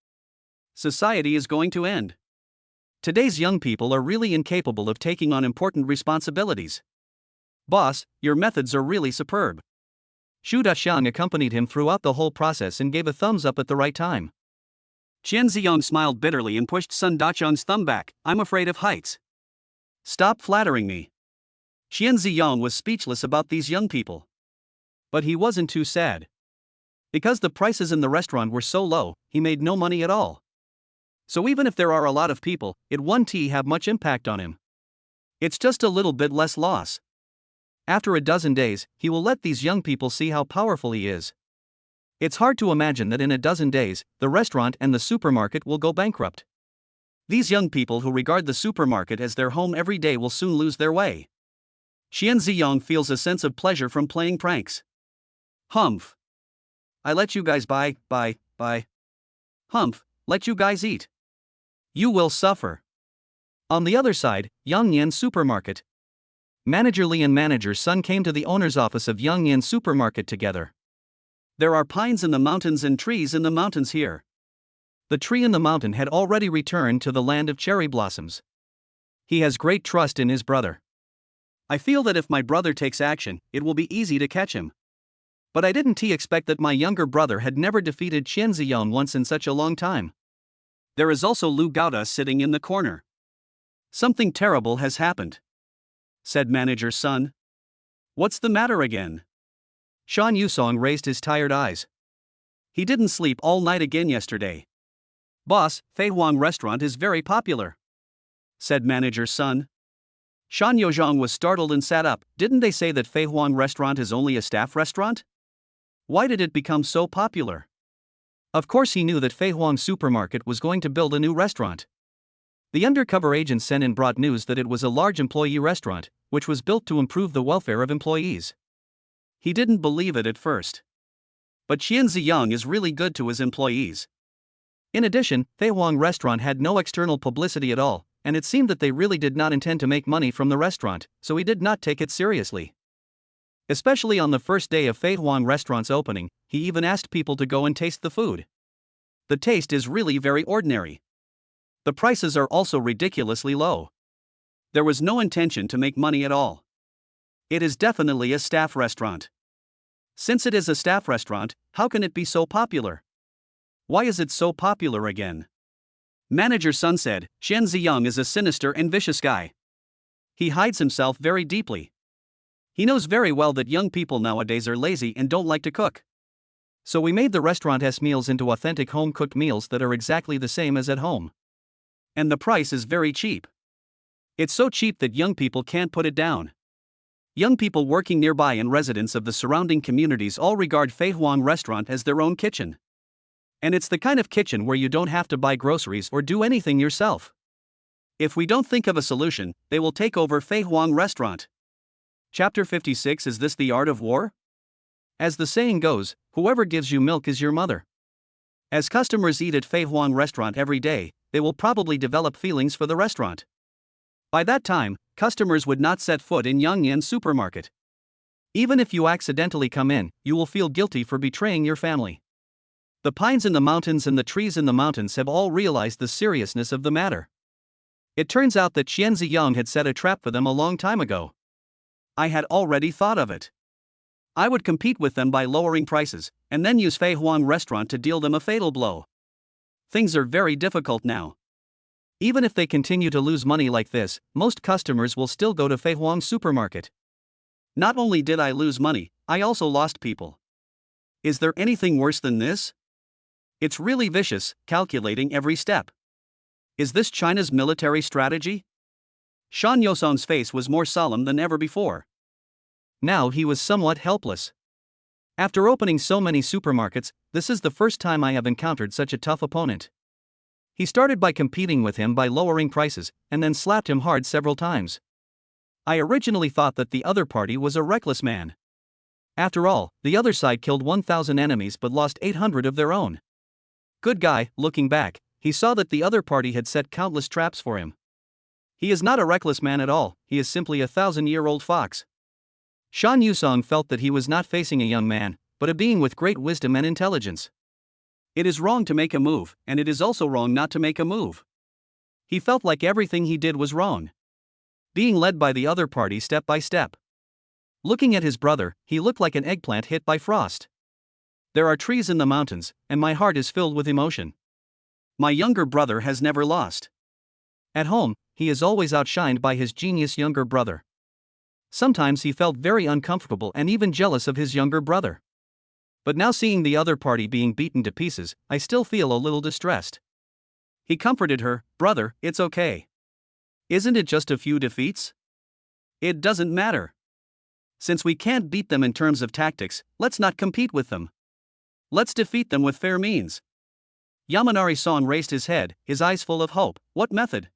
Society is going to end. Today's young people are really incapable of taking on important responsibilities. Boss, your methods are really superb. Xu Daxiang accompanied him throughout the whole process and gave a thumbs up at the right time. Qian Ziyang smiled bitterly and pushed Sun Daqiang's thumb back. I'm afraid of heights. Stop flattering me. Qian Ziyang was speechless about these young people. But he wasn't too sad. Because the prices in the restaurant were so low, he made no money at all. So even if there are a lot of people, it won't have much impact on him. It's just a little bit less loss. After a dozen days, he will let these young people see how powerful he is. It's hard to imagine that in a dozen days, the restaurant and the supermarket will go bankrupt. These young people who regard the supermarket as their home every day will soon lose their way. Qian Ziyang feels a sense of pleasure from playing pranks. Humph. I let you guys buy. Humph, let you guys eat. You will suffer. On the other side, Yangnian Supermarket. Manager Li and manager Sun came to the owner's office of Yangnian Supermarket together. There are pines in the mountains and trees in the mountains here. The tree in the mountain had already returned to the land of cherry blossoms. He has great trust in his brother. I feel that if my brother takes action, it will be easy to catch him. But I didn't expect that my younger brother had never defeated Qian Ziyang once in such a long time. There is also Lu Gaoda sitting in the corner. Something terrible has happened, said manager Sun. What's the matter again? Shan Yusong raised his tired eyes. He didn't sleep all night again yesterday. Boss, Fei Huang restaurant is very popular, said manager Sun. Shan Yozhong was startled and sat up. Didn't they say that Fei Huang restaurant is only a staff restaurant? Why did it become so popular? Of course he knew that Fei Huang Supermarket was going to build a new restaurant. The undercover agent sent and brought news that it was a large employee restaurant, which was built to improve the welfare of employees. He didn't believe it at first. But Qian Ziyang is really good to his employees. In addition, Fei Huang restaurant had no external publicity at all, and it seemed that they really did not intend to make money from the restaurant, so he did not take it seriously. Especially on the first day of Fei Huang restaurant's opening, he even asked people to go and taste the food. The taste is really very ordinary. The prices are also ridiculously low. There was no intention to make money at all. It is definitely a staff restaurant. Since it is a staff restaurant, how can it be so popular? Why is it so popular again? Manager Sun said, Qian Ziyang is a sinister and vicious guy. He hides himself very deeply. He knows very well that young people nowadays are lazy and don't like to cook. So we made the restaurant's meals into authentic home-cooked meals that are exactly the same as at home. And the price is very cheap. It's so cheap that young people can't put it down. Young people working nearby and residents of the surrounding communities all regard Fei Huang Restaurant as their own kitchen. And it's the kind of kitchen where you don't have to buy groceries or do anything yourself. If we don't think of a solution, they will take over Fei Huang Restaurant. Chapter 56. Is this the art of war? As the saying goes, whoever gives you milk is your mother. As customers eat at Fei Huang Restaurant every day, they will probably develop feelings for the restaurant. By that time, customers would not set foot in Yangyan supermarket. Even if you accidentally come in, you will feel guilty for betraying your family. The pines in the mountains and the trees in the mountains have all realized the seriousness of the matter. It turns out that Qian Ziyang had set a trap for them a long time ago. I had already thought of it. I would compete with them by lowering prices, and then use Fei Huang Restaurant to deal them a fatal blow. Things are very difficult now. Even if they continue to lose money like this, most customers will still go to Fei Huang supermarket. Not only did I lose money, I also lost people. Is there anything worse than this? It's really vicious, calculating every step. Is this China's military strategy? Shan Yosong's face was more solemn than ever before. Now he was somewhat helpless. After opening so many supermarkets, this is the first time I have encountered such a tough opponent. He started by competing with him by lowering prices, and then slapped him hard several times. I originally thought that the other party was a reckless man. After all, the other side killed 1,000 enemies but lost 800 of their own. Good guy. Looking back, he saw that the other party had set countless traps for him. He is not a reckless man at all, he is simply a 1,000-year-old fox. Shan Yusong felt that he was not facing a young man, but a being with great wisdom and intelligence. It is wrong to make a move, and it is also wrong not to make a move. He felt like everything he did was wrong. Being led by the other party step by step. Looking at his brother, he looked like an eggplant hit by frost. There are trees in the mountains, and my heart is filled with emotion. My younger brother has never lost. At home, he is always outshined by his genius younger brother. Sometimes he felt very uncomfortable and even jealous of his younger brother. But now seeing the other party being beaten to pieces, I still feel a little distressed. He comforted her, "Brother, it's okay. Isn't it just a few defeats? It doesn't matter. Since we can't beat them in terms of tactics, let's not compete with them. Let's defeat them with fair means." Yamanari-san raised his head, his eyes full of hope. What method?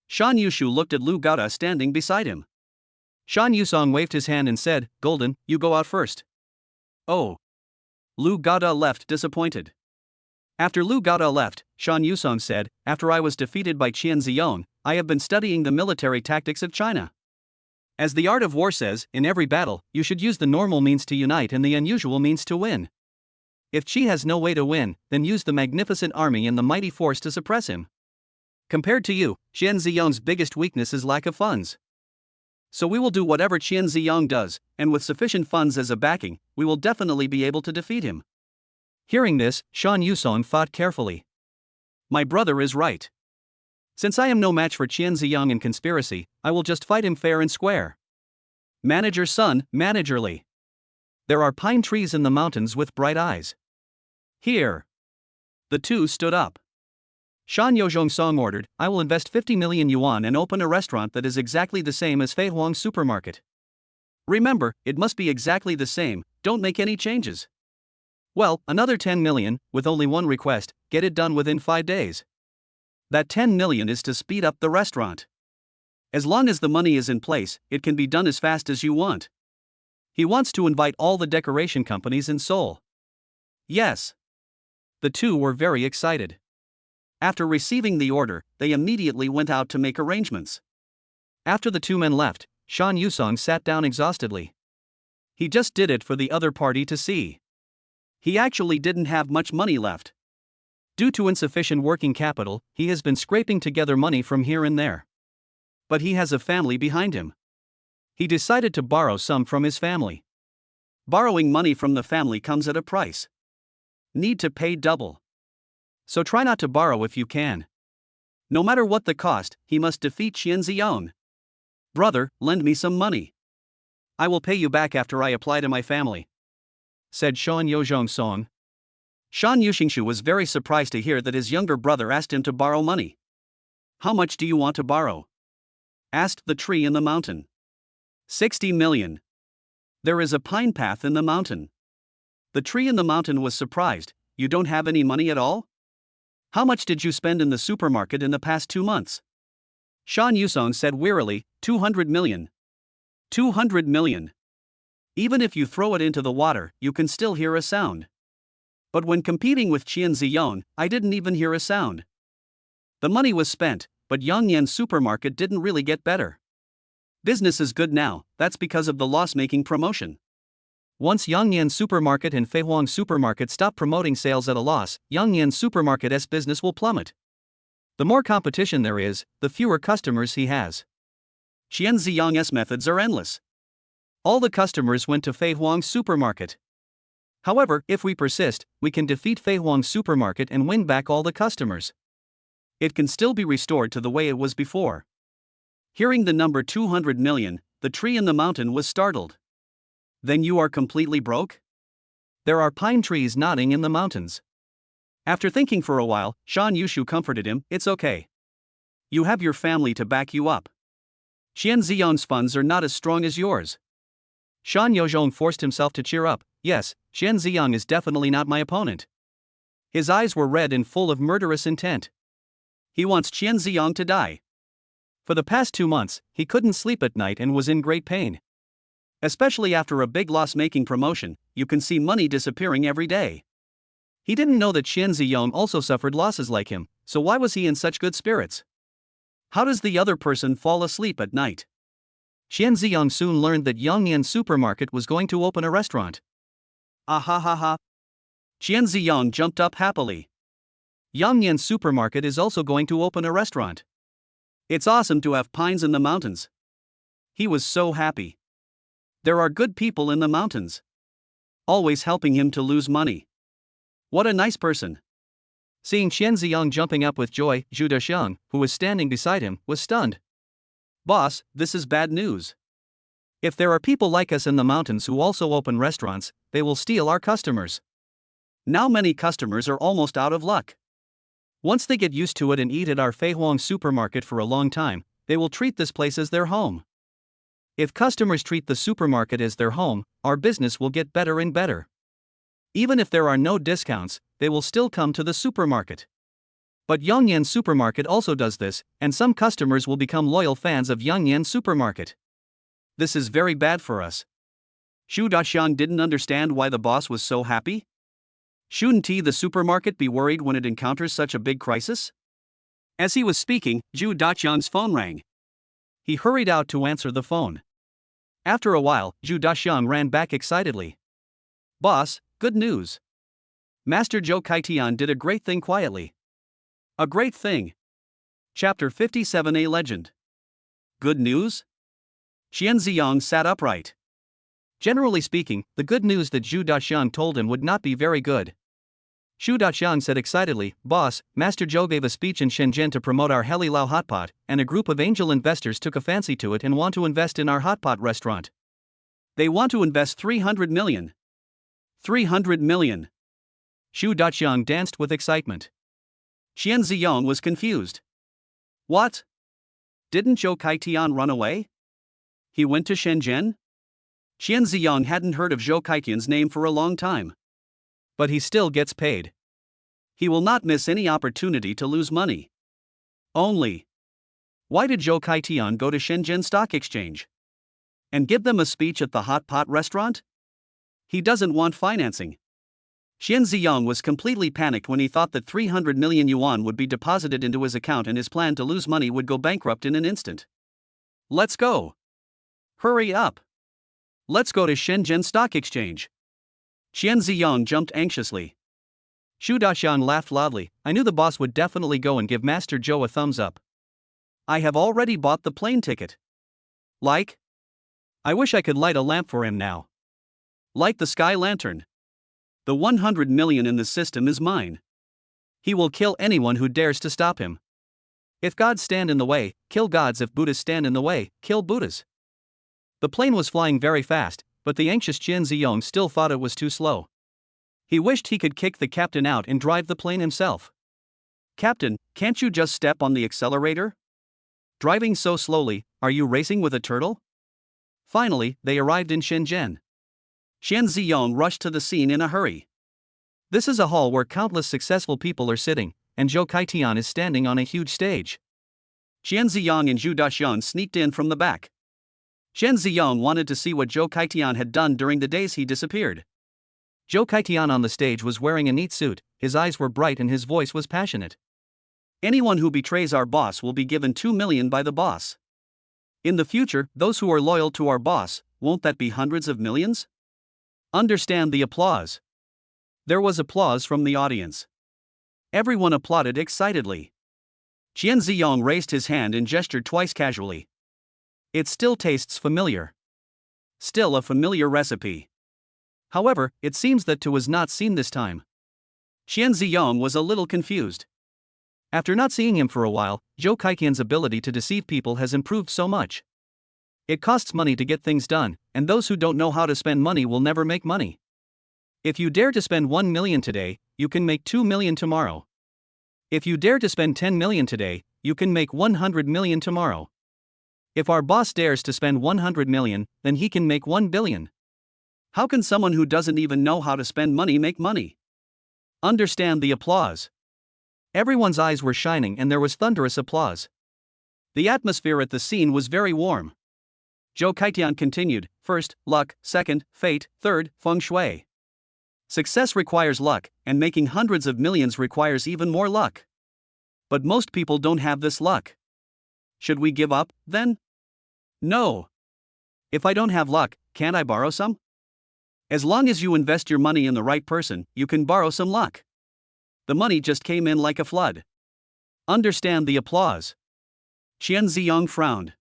Shan Yushu looked at Lu Gada standing beside him. Shan Yusong waved his hand and said, "Golden, you go out first." Oh. Lu Gada left disappointed. After Lu Gada left, Shan Yusong said, "After I was defeated by Qian Ziyang, I have been studying the military tactics of China. As the art of war says, in every battle, you should use the normal means to unite and the unusual means to win. If Qi has no way to win, then use the magnificent army and the mighty force to suppress him. Compared to you, Qian Ziyang's biggest weakness is lack of funds. So we will do whatever Qian Ziyang does, and with sufficient funds as a backing, we will definitely be able to defeat him." Hearing this, Shan Yusong thought carefully. My brother is right. Since I am no match for Qian Ziyang in conspiracy, I will just fight him fair and square. Manager's son, managerly. There are pine trees in the mountains with bright eyes. Here. The two stood up. Shan Yozhongsong ordered, "I will invest 50 million yuan and open a restaurant that is exactly the same as Fei Huang supermarket. Remember, it must be exactly the same, don't make any changes." Well, another 10 million, with only one request, get it done within 5 days. That 10 million is to speed up the restaurant. As long as the money is in place, it can be done as fast as you want. He wants to invite all the decoration companies in Seoul. Yes. The two were very excited. After receiving the order, they immediately went out to make arrangements. After the two men left, Shan Yusong sat down exhaustedly. He just did it for the other party to see. He actually didn't have much money left. Due to insufficient working capital, he has been scraping together money from here and there. But he has a family behind him. He decided to borrow some from his family. Borrowing money from the family comes at a price. Need to pay double. So try not to borrow if you can. No matter what the cost, he must defeat Qian Ziyang. Brother, lend me some money. I will pay you back after I apply to my family, said Shan Yozhong Song. Shan Yuxingshu was very surprised to hear that his younger brother asked him to borrow money. How much do you want to borrow? Asked the tree in the mountain. 60 million. There is a pine path in the mountain. The tree in the mountain was surprised. You don't have any money at all? How much did you spend in the supermarket in the past 2 months? Shan Yusong said wearily, 200 million. 200 million. Even if you throw it into the water, you can still hear a sound. But when competing with Qian Ziyong, I didn't even hear a sound. The money was spent, but Yangyan supermarket didn't really get better. Business is good now, that's because of the loss-making promotion. Once Yangyan supermarket and Feihuang supermarket stop promoting sales at a loss, Yangyan supermarket's business will plummet. The more competition there is, the fewer customers he has. Qian Ziyang's methods are endless. All the customers went to Feihuang supermarket. However, if we persist, we can defeat Feihuang supermarket and win back all the customers. It can still be restored to the way it was before. Hearing the number 200 million, the tree in the mountain was startled. Then you are completely broke? There are pine trees nodding in the mountains. After thinking for a while, Shan Yushu comforted him, it's okay. You have your family to back you up. Qian Ziyang's funds are not as strong as yours. Shan Yozhong forced himself to cheer up, yes, Qian Ziyang is definitely not my opponent. His eyes were red and full of murderous intent. He wants Qian Ziyang to die. For the past 2 months, he couldn't sleep at night and was in great pain. Especially after a big loss-making promotion, you can see money disappearing every day. He didn't know that Qian Ziyang also suffered losses like him, so why was he in such good spirits? How does the other person fall asleep at night? Qian Ziyang soon learned that Yangyan supermarket was going to open a restaurant. Ah ha ha ha. Qian Ziyang jumped up happily. Yangyan supermarket is also going to open a restaurant. It's awesome to have pines in the mountains. He was so happy. There are good people in the mountains, always helping him to lose money. What a nice person. Seeing Qian Ziyang jumping up with joy, Zhu Daxiang, who was standing beside him, was stunned. Boss, this is bad news. If there are people like us in the mountains who also open restaurants, they will steal our customers. Now many customers are almost out of luck. Once they get used to it and eat at our Feihuang supermarket for a long time, they will treat this place as their home. If customers treat the supermarket as their home, our business will get better and better. Even if there are no discounts, they will still come to the supermarket. But Yangyan supermarket also does this, and some customers will become loyal fans of Yangyan supermarket. This is very bad for us. Zhu Daxiang didn't understand why the boss was so happy. Shouldn't the supermarket be worried when it encounters such a big crisis? As he was speaking, Zhu Daxiang's phone rang. He hurried out to answer the phone. After a while, Zhu Daxiang ran back excitedly. Boss, good news. Master Zhou Kaitian did a great thing quietly. A great thing. Chapter 57, A Legend. Good news? Qian Ziyang sat upright. Generally speaking, the good news that Zhu Daxiang told him would not be very good. Zhu Daxiang said excitedly, Boss, Master Zhou gave a speech in Shenzhen to promote our Heli Lao hotpot, and a group of angel investors took a fancy to it and want to invest in our hotpot restaurant. They want to invest 300 million. 300 million. Zhu Daxiang danced with excitement. Qian Ziyang was confused. What? Didn't Zhou Kaitian run away? He went to Shenzhen? Qian Ziyang hadn't heard of Zhou Kaitian's name for a long time. But he still gets paid. He will not miss any opportunity to lose money. Only. Why did Zhou Kaitian go to Shenzhen Stock Exchange? And give them a speech at the hot pot restaurant? He doesn't want financing. Qian Ziyang was completely panicked when he thought that 300 million yuan would be deposited into his account and his plan to lose money would go bankrupt in an instant. Let's go. Hurry up. Let's go to Shenzhen Stock Exchange. Qian Ziyang jumped anxiously. Zhu Daxiang laughed loudly. I knew the boss would definitely go and give Master Zhou a thumbs up. I have already bought the plane ticket. Like? I wish I could light a lamp for him now. Light the sky lantern. The 100 million in the system is mine. He will kill anyone who dares to stop him. If gods stand in the way, kill gods. If Buddhas stand in the way, kill Buddhas. The plane was flying very fast, but the anxious Qian Ziyong still thought it was too slow. He wished he could kick the captain out and drive the plane himself. "Captain, can't you just step on the accelerator? Driving so slowly, are you racing with a turtle?" Finally, they arrived in Shenzhen. Qian Ziyong rushed to the scene in a hurry. This is a hall where countless successful people are sitting, and Zhou Kaitian is standing on a huge stage. Qian Ziyong and Zhu Daxian sneaked in from the back. Qian Ziyong wanted to see what Zhou Kaitian had done during the days he disappeared. Zhou Kaitian on the stage was wearing a neat suit, his eyes were bright and his voice was passionate. "Anyone who betrays our boss will be given 2 million by the boss. In the future, those who are loyal to our boss, won't that be hundreds of millions?" Understand the applause. There was applause from the audience. Everyone applauded excitedly. Qian Ziyong raised his hand and gestured twice casually. "It still tastes familiar. Still a familiar recipe." However, it seems that Tu was not seen this time. Qian Ziyong was a little confused. After not seeing him for a while, Zhou Kaitian's ability to deceive people has improved so much. It costs money to get things done, and those who don't know how to spend money will never make money. If you dare to spend 1 million today, you can make 2 million tomorrow. If you dare to spend 10 million today, you can make 100 million tomorrow. If our boss dares to spend 100 million, then he can make 1 billion. How can someone who doesn't even know how to spend money make money? Understand the applause. Everyone's eyes were shining and there was thunderous applause. The atmosphere at the scene was very warm. Zhou Kaitian continued, "First, luck, second, fate, third, feng shui. Success requires luck, and making hundreds of millions requires even more luck. But most people don't have this luck. Should we give up, then? No. If I don't have luck, can't I borrow some? As long as you invest your money in the right person, you can borrow some luck." The money just came in like a flood. Understand the applause. Qian Ziyong frowned.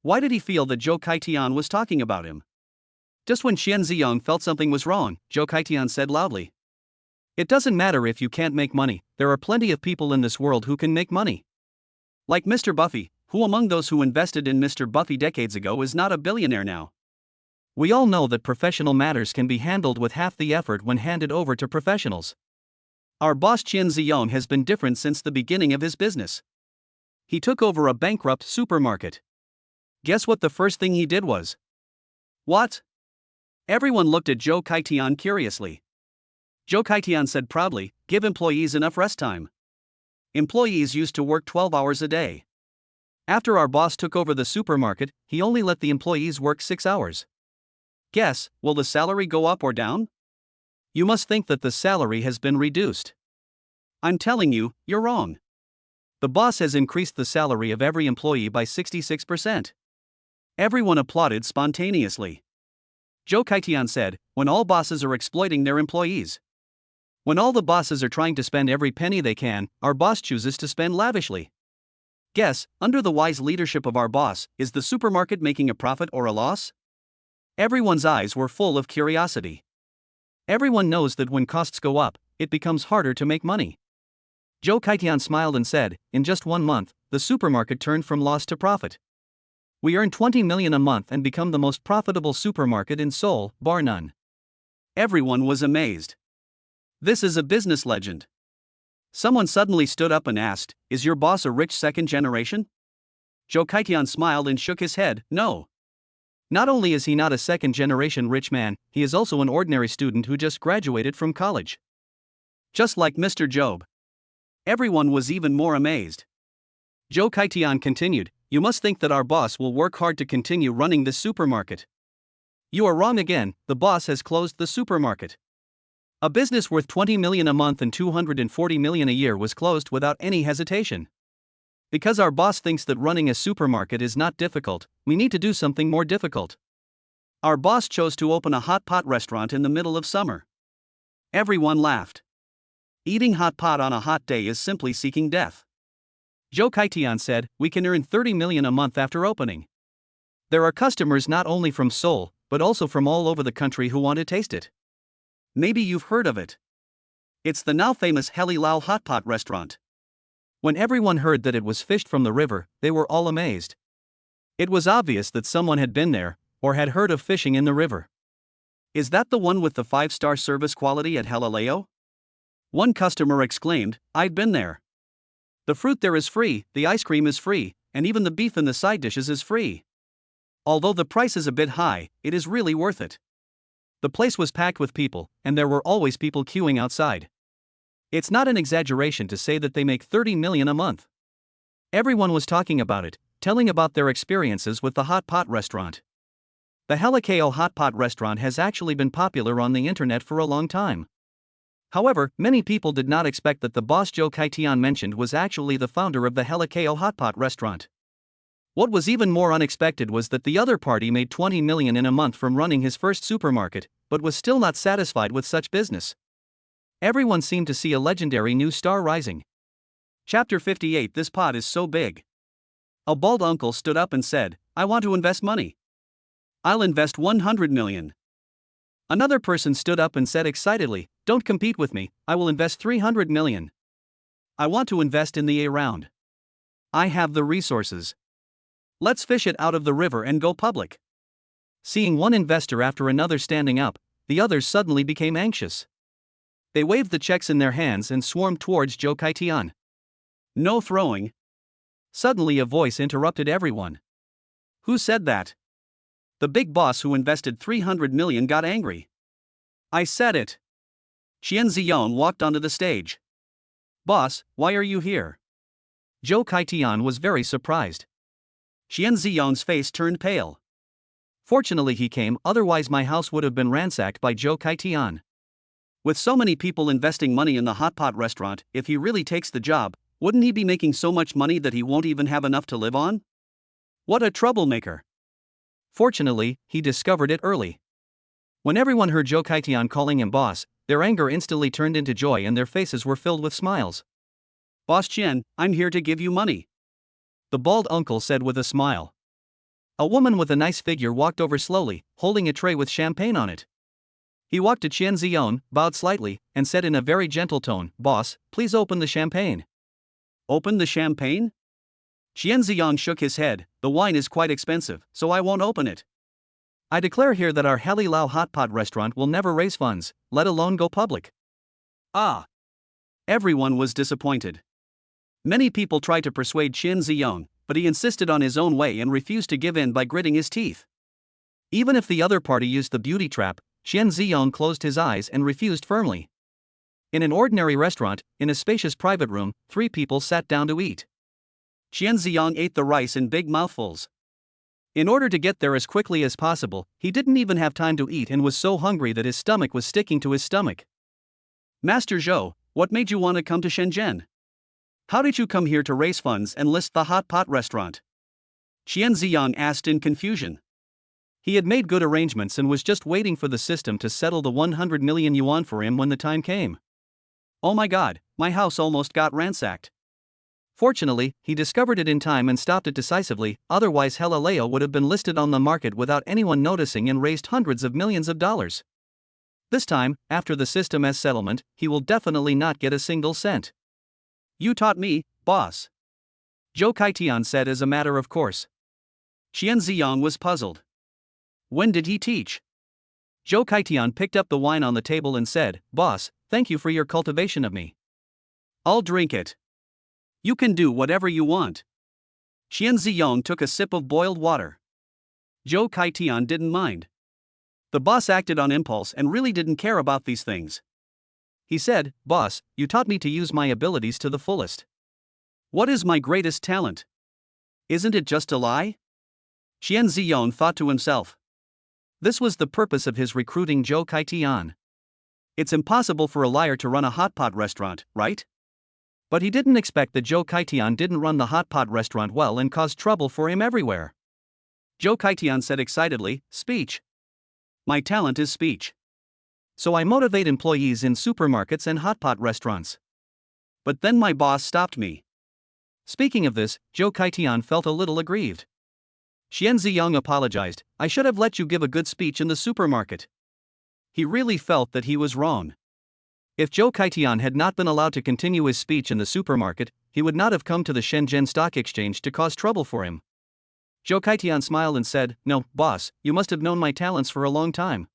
Why did he feel that Zhou Kaitian was talking about him? Just when Qian Ziyong felt something was wrong, Zhou Kaitian said loudly, "It doesn't matter if you can't make money, there are plenty of people in this world who can make money. Like Mr. Buffy, who among those who invested in Mr. Buffy decades ago is not a billionaire now? We all know that professional matters can be handled with half the effort when handed over to professionals. Our boss Qian Ziyong has been different since the beginning of his business. He took over a bankrupt supermarket. Guess what the first thing he did was?" "What?" Everyone looked at Zhou Kaitian curiously. Zhou Kaitian said proudly, "Give employees enough rest time. Employees used to work 12 hours a day. After our boss took over the supermarket, he only let the employees work 6 hours. Guess, will the salary go up or down? You must think that the salary has been reduced. I'm telling you, you're wrong. The boss has increased the salary of every employee by 66%. Everyone applauded spontaneously. Zhou Kaitian said, "When all bosses are exploiting their employees. When all the bosses are trying to spend every penny they can, our boss chooses to spend lavishly. Guess, under the wise leadership of our boss, is the supermarket making a profit or a loss?" Everyone's eyes were full of curiosity. Everyone knows that when costs go up, it becomes harder to make money. Zhou Kaitian smiled and said, "In just 1 month, the supermarket turned from loss to profit. We earn 20 million a month and become the most profitable supermarket in Seoul, bar none." Everyone was amazed. This is a business legend. Someone suddenly stood up and asked, "Is your boss a rich second generation?" Zhou Kaitian smiled and shook his head, "No. Not only is he not a second generation rich man, he is also an ordinary student who just graduated from college. Just like Mr. Job." Everyone was even more amazed. Zhou Kaitian continued, "You must think that our boss will work hard to continue running this supermarket. You are wrong again, the boss has closed the supermarket. A business worth 20 million a month and 240 million a year was closed without any hesitation. Because our boss thinks that running a supermarket is not difficult, we need to do something more difficult. Our boss chose to open a hot pot restaurant in the middle of summer." Everyone laughed. Eating hot pot on a hot day is simply seeking death. Zhou Kaitian said, "We can earn 30 million a month after opening. There are customers not only from Seoul, but also from all over the country who want to taste it. Maybe you've heard of it. It's the now famous Heli Lao hot pot restaurant." When everyone heard that it was fished from the river, they were all amazed. It was obvious that someone had been there, or had heard of fishing in the river. Is that the one with the 5-star service quality at Galileo? One customer exclaimed, I'd been there. The fruit there is free, the ice cream is free, and even the beef in the side dishes is free. Although the price is a bit high, it is really worth it. The place was packed with people, and there were always people queuing outside. It's not an exaggeration to say that they make $30 million a month. Everyone was talking about it, telling about their experiences with the hot pot restaurant. The Galileo hot pot restaurant has actually been popular on the internet for a long time. However, many people did not expect that the boss Joe Kaitian mentioned was actually the founder of the Galileo hot pot restaurant. What was even more unexpected was that the other party made $20 million in a month from running his first supermarket, but was still not satisfied with such business. Everyone seemed to see a legendary new star rising. Chapter 58. This pot is so big. A bald uncle stood up and said, I want to invest money. I'll invest $100 million. Another person stood up and said excitedly, don't compete with me, I will invest $300 million. I want to invest in the A round. I have the resources. Let's fish it out of the river and go public. Seeing one investor after another standing up, the others suddenly became anxious. They waved the checks in their hands and swarmed towards Joe Kaitian. No throwing. Suddenly a voice interrupted everyone. Who said that? The big boss who invested $300 million got angry. I said it. Qian Ziyon walked onto the stage. Boss, why are you here? Joe Kaitian was very surprised. Qian Ziyong's face turned pale. Fortunately he came, otherwise my house would have been ransacked by Joe Kaitian. With so many people investing money in the hot pot restaurant, if he really takes the job, wouldn't he be making so much money that he won't even have enough to live on? What a troublemaker. Fortunately, he discovered it early. When everyone heard Joe Kaitian calling him boss, their anger instantly turned into joy and their faces were filled with smiles. Boss Qian, I'm here to give you money. The bald uncle said with a smile. A woman with a nice figure walked over slowly, holding a tray with champagne on it. He walked to Qian Ziyon, bowed slightly, and said in a very gentle tone, Boss, please open the champagne. Open the champagne? Qian Ziyon shook his head, the wine is quite expensive, so I won't open it. I declare here that our Galileo hot pot restaurant will never raise funds, let alone go public. Ah! Everyone was disappointed. Many people tried to persuade Qian Ziyon, but he insisted on his own way and refused to give in by gritting his teeth. Even if the other party used the beauty trap, Qian Ziyon closed his eyes and refused firmly. In an ordinary restaurant, in a spacious private room, 3 people sat down to eat. Qian Ziyon ate the rice in big mouthfuls. In order to get there as quickly as possible, he didn't even have time to eat and was so hungry that his stomach was sticking to his stomach. Master Zhou, what made you want to come to Shenzhen? How did you come here to raise funds and list the hot pot restaurant? Qian Ziyon asked in confusion. He had made good arrangements and was just waiting for the system to settle the 100 million yuan for him when the time came. Oh my god, my house almost got ransacked. Fortunately, he discovered it in time and stopped it decisively, otherwise Galileo would have been listed on the market without anyone noticing and raised hundreds of millions of dollars. This time, after the system as settlement, he will definitely not get a single cent. You taught me, boss. Joe Kaitian said as a matter of course. Qian Ziyon was puzzled. When did he teach? Joe Kaitian picked up the wine on the table and said, Boss, thank you for your cultivation of me. I'll drink it. You can do whatever you want. Qian Ziyon took a sip of boiled water. Joe Kaitian didn't mind. The boss acted on impulse and really didn't care about these things. He said, Boss, you taught me to use my abilities to the fullest. What is my greatest talent? Isn't it just to lie? Qian Ziyon thought to himself. This was the purpose of his recruiting Joe Kaitian. It's impossible for a liar to run a hot pot restaurant, right? But he didn't expect that Joe Kaitian didn't run the hot pot restaurant well and caused trouble for him everywhere. Joe Kaitian said excitedly, Speech. My talent is speech. So I motivate employees in supermarkets and hot pot restaurants. But then my boss stopped me. Speaking of this, Joe Kaitian felt a little aggrieved. Qian Ziyong apologized, I should have let you give a good speech in the supermarket. He really felt that he was wrong. If Joe Kaitian had not been allowed to continue his speech in the supermarket, he would not have come to the Shenzhen Stock Exchange to cause trouble for him. Zhou Kaitian smiled and said, "No, boss, you must have known my talents for a long time.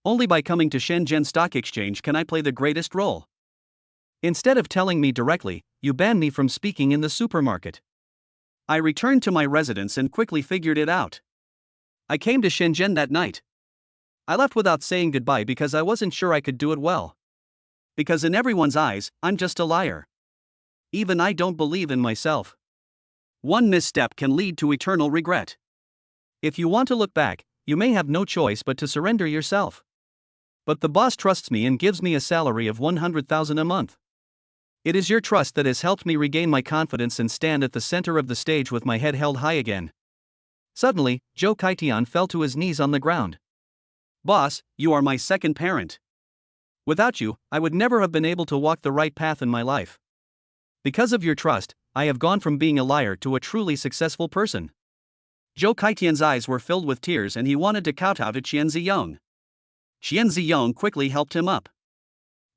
Only by coming to Shenzhen Stock Exchange can I play the greatest role. Instead of telling me directly, you banned me from speaking in the supermarket. I returned to my residence and quickly figured it out. I came to Shenzhen that night. I left without saying goodbye because I wasn't sure I could do it well. Because in everyone's eyes, I'm just a liar. Even I don't believe in myself. One misstep can lead to eternal regret. If you want to look back, you may have no choice but to surrender yourself. But the boss trusts me and gives me a salary of 100,000 a month. It is your trust that has helped me regain my confidence and stand at the center of the stage with my head held high again." Suddenly, Zhou Kaitian fell to his knees on the ground. "Boss, you are my second parent. Without you, I would never have been able to walk the right path in my life. Because of your trust, I have gone from being a liar to a truly successful person." Zhou Kaitian's eyes were filled with tears and he wanted to kowtow to Qian Ziyong. Qian Ziyong quickly helped him up.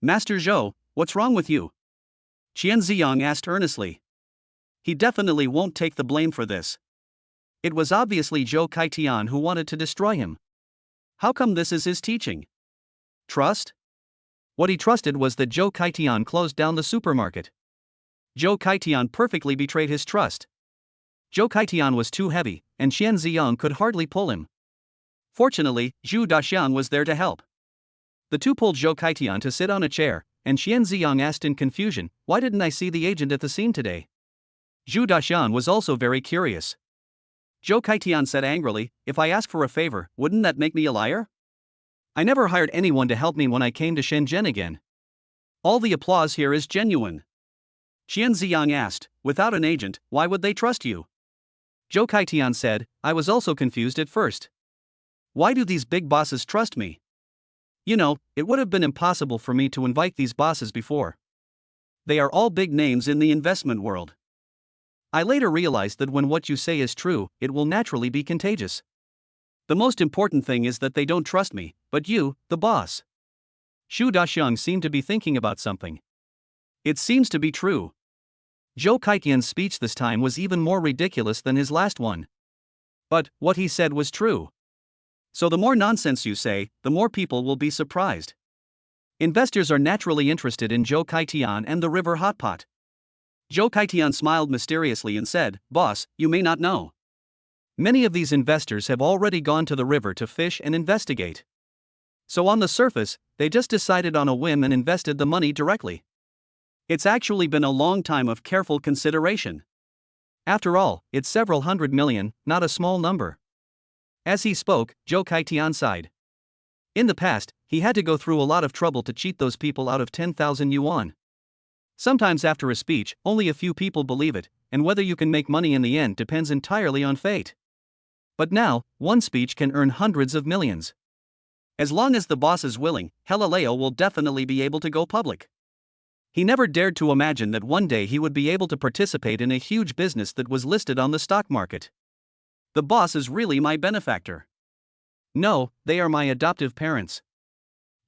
"Master Zhou, what's wrong with you?" Qian Ziyong asked earnestly. "He definitely won't take the blame for this. It was obviously Zhou Kaitian who wanted to destroy him. How come this is his teaching? Trust? What he trusted was that Zhou Kaitian closed down the supermarket. Zhou Kaitian perfectly betrayed his trust. Zhou Kaitian was too heavy, and Qian Ziyong could hardly pull him. Fortunately, Zhu Daxiang was there to help. The two pulled Zhou Kaitian to sit on a chair, and Qian Ziyong asked in confusion, "Why didn't I see the agent at the scene today?" Zhu Daxiang was also very curious. Zhou Kaitian said angrily, "If I ask for a favor, wouldn't that make me a liar? I never hired anyone to help me when I came to Shenzhen again. All the applause here is genuine." Qian Ziyong asked, "Without an agent, why would they trust you?" Zhou Kaitian said, "I was also confused at first. Why do these big bosses trust me? You know, it would have been impossible for me to invite these bosses before. They are all big names in the investment world. I later realized that when what you say is true, it will naturally be contagious. The most important thing is that they don't trust me, but you, the boss." Zhu Daxiang seemed to be thinking about something. "It seems to be true." Zhou Kaitian's speech this time was even more ridiculous than his last one. But what he said was true. So the more nonsense you say, the more people will be surprised. Investors are naturally interested in Zhou Kaitian and the river hot pot. Zhou Kaitian smiled mysteriously and said, "Boss, you may not know. Many of these investors have already gone to the river to fish and investigate. So on the surface, they just decided on a whim and invested the money directly. It's actually been a long time of careful consideration. After all, it's several hundred million, not a small number." As he spoke, Zhou Kaitian sighed. In the past, he had to go through a lot of trouble to cheat those people out of 10,000 yuan. Sometimes after a speech, only a few people believe it, and whether you can make money in the end depends entirely on fate. But now, one speech can earn hundreds of millions. As long as the boss is willing, Galileo will definitely be able to go public. He never dared to imagine that one day he would be able to participate in a huge business that was listed on the stock market. The boss is really my benefactor. No, they are my adoptive parents.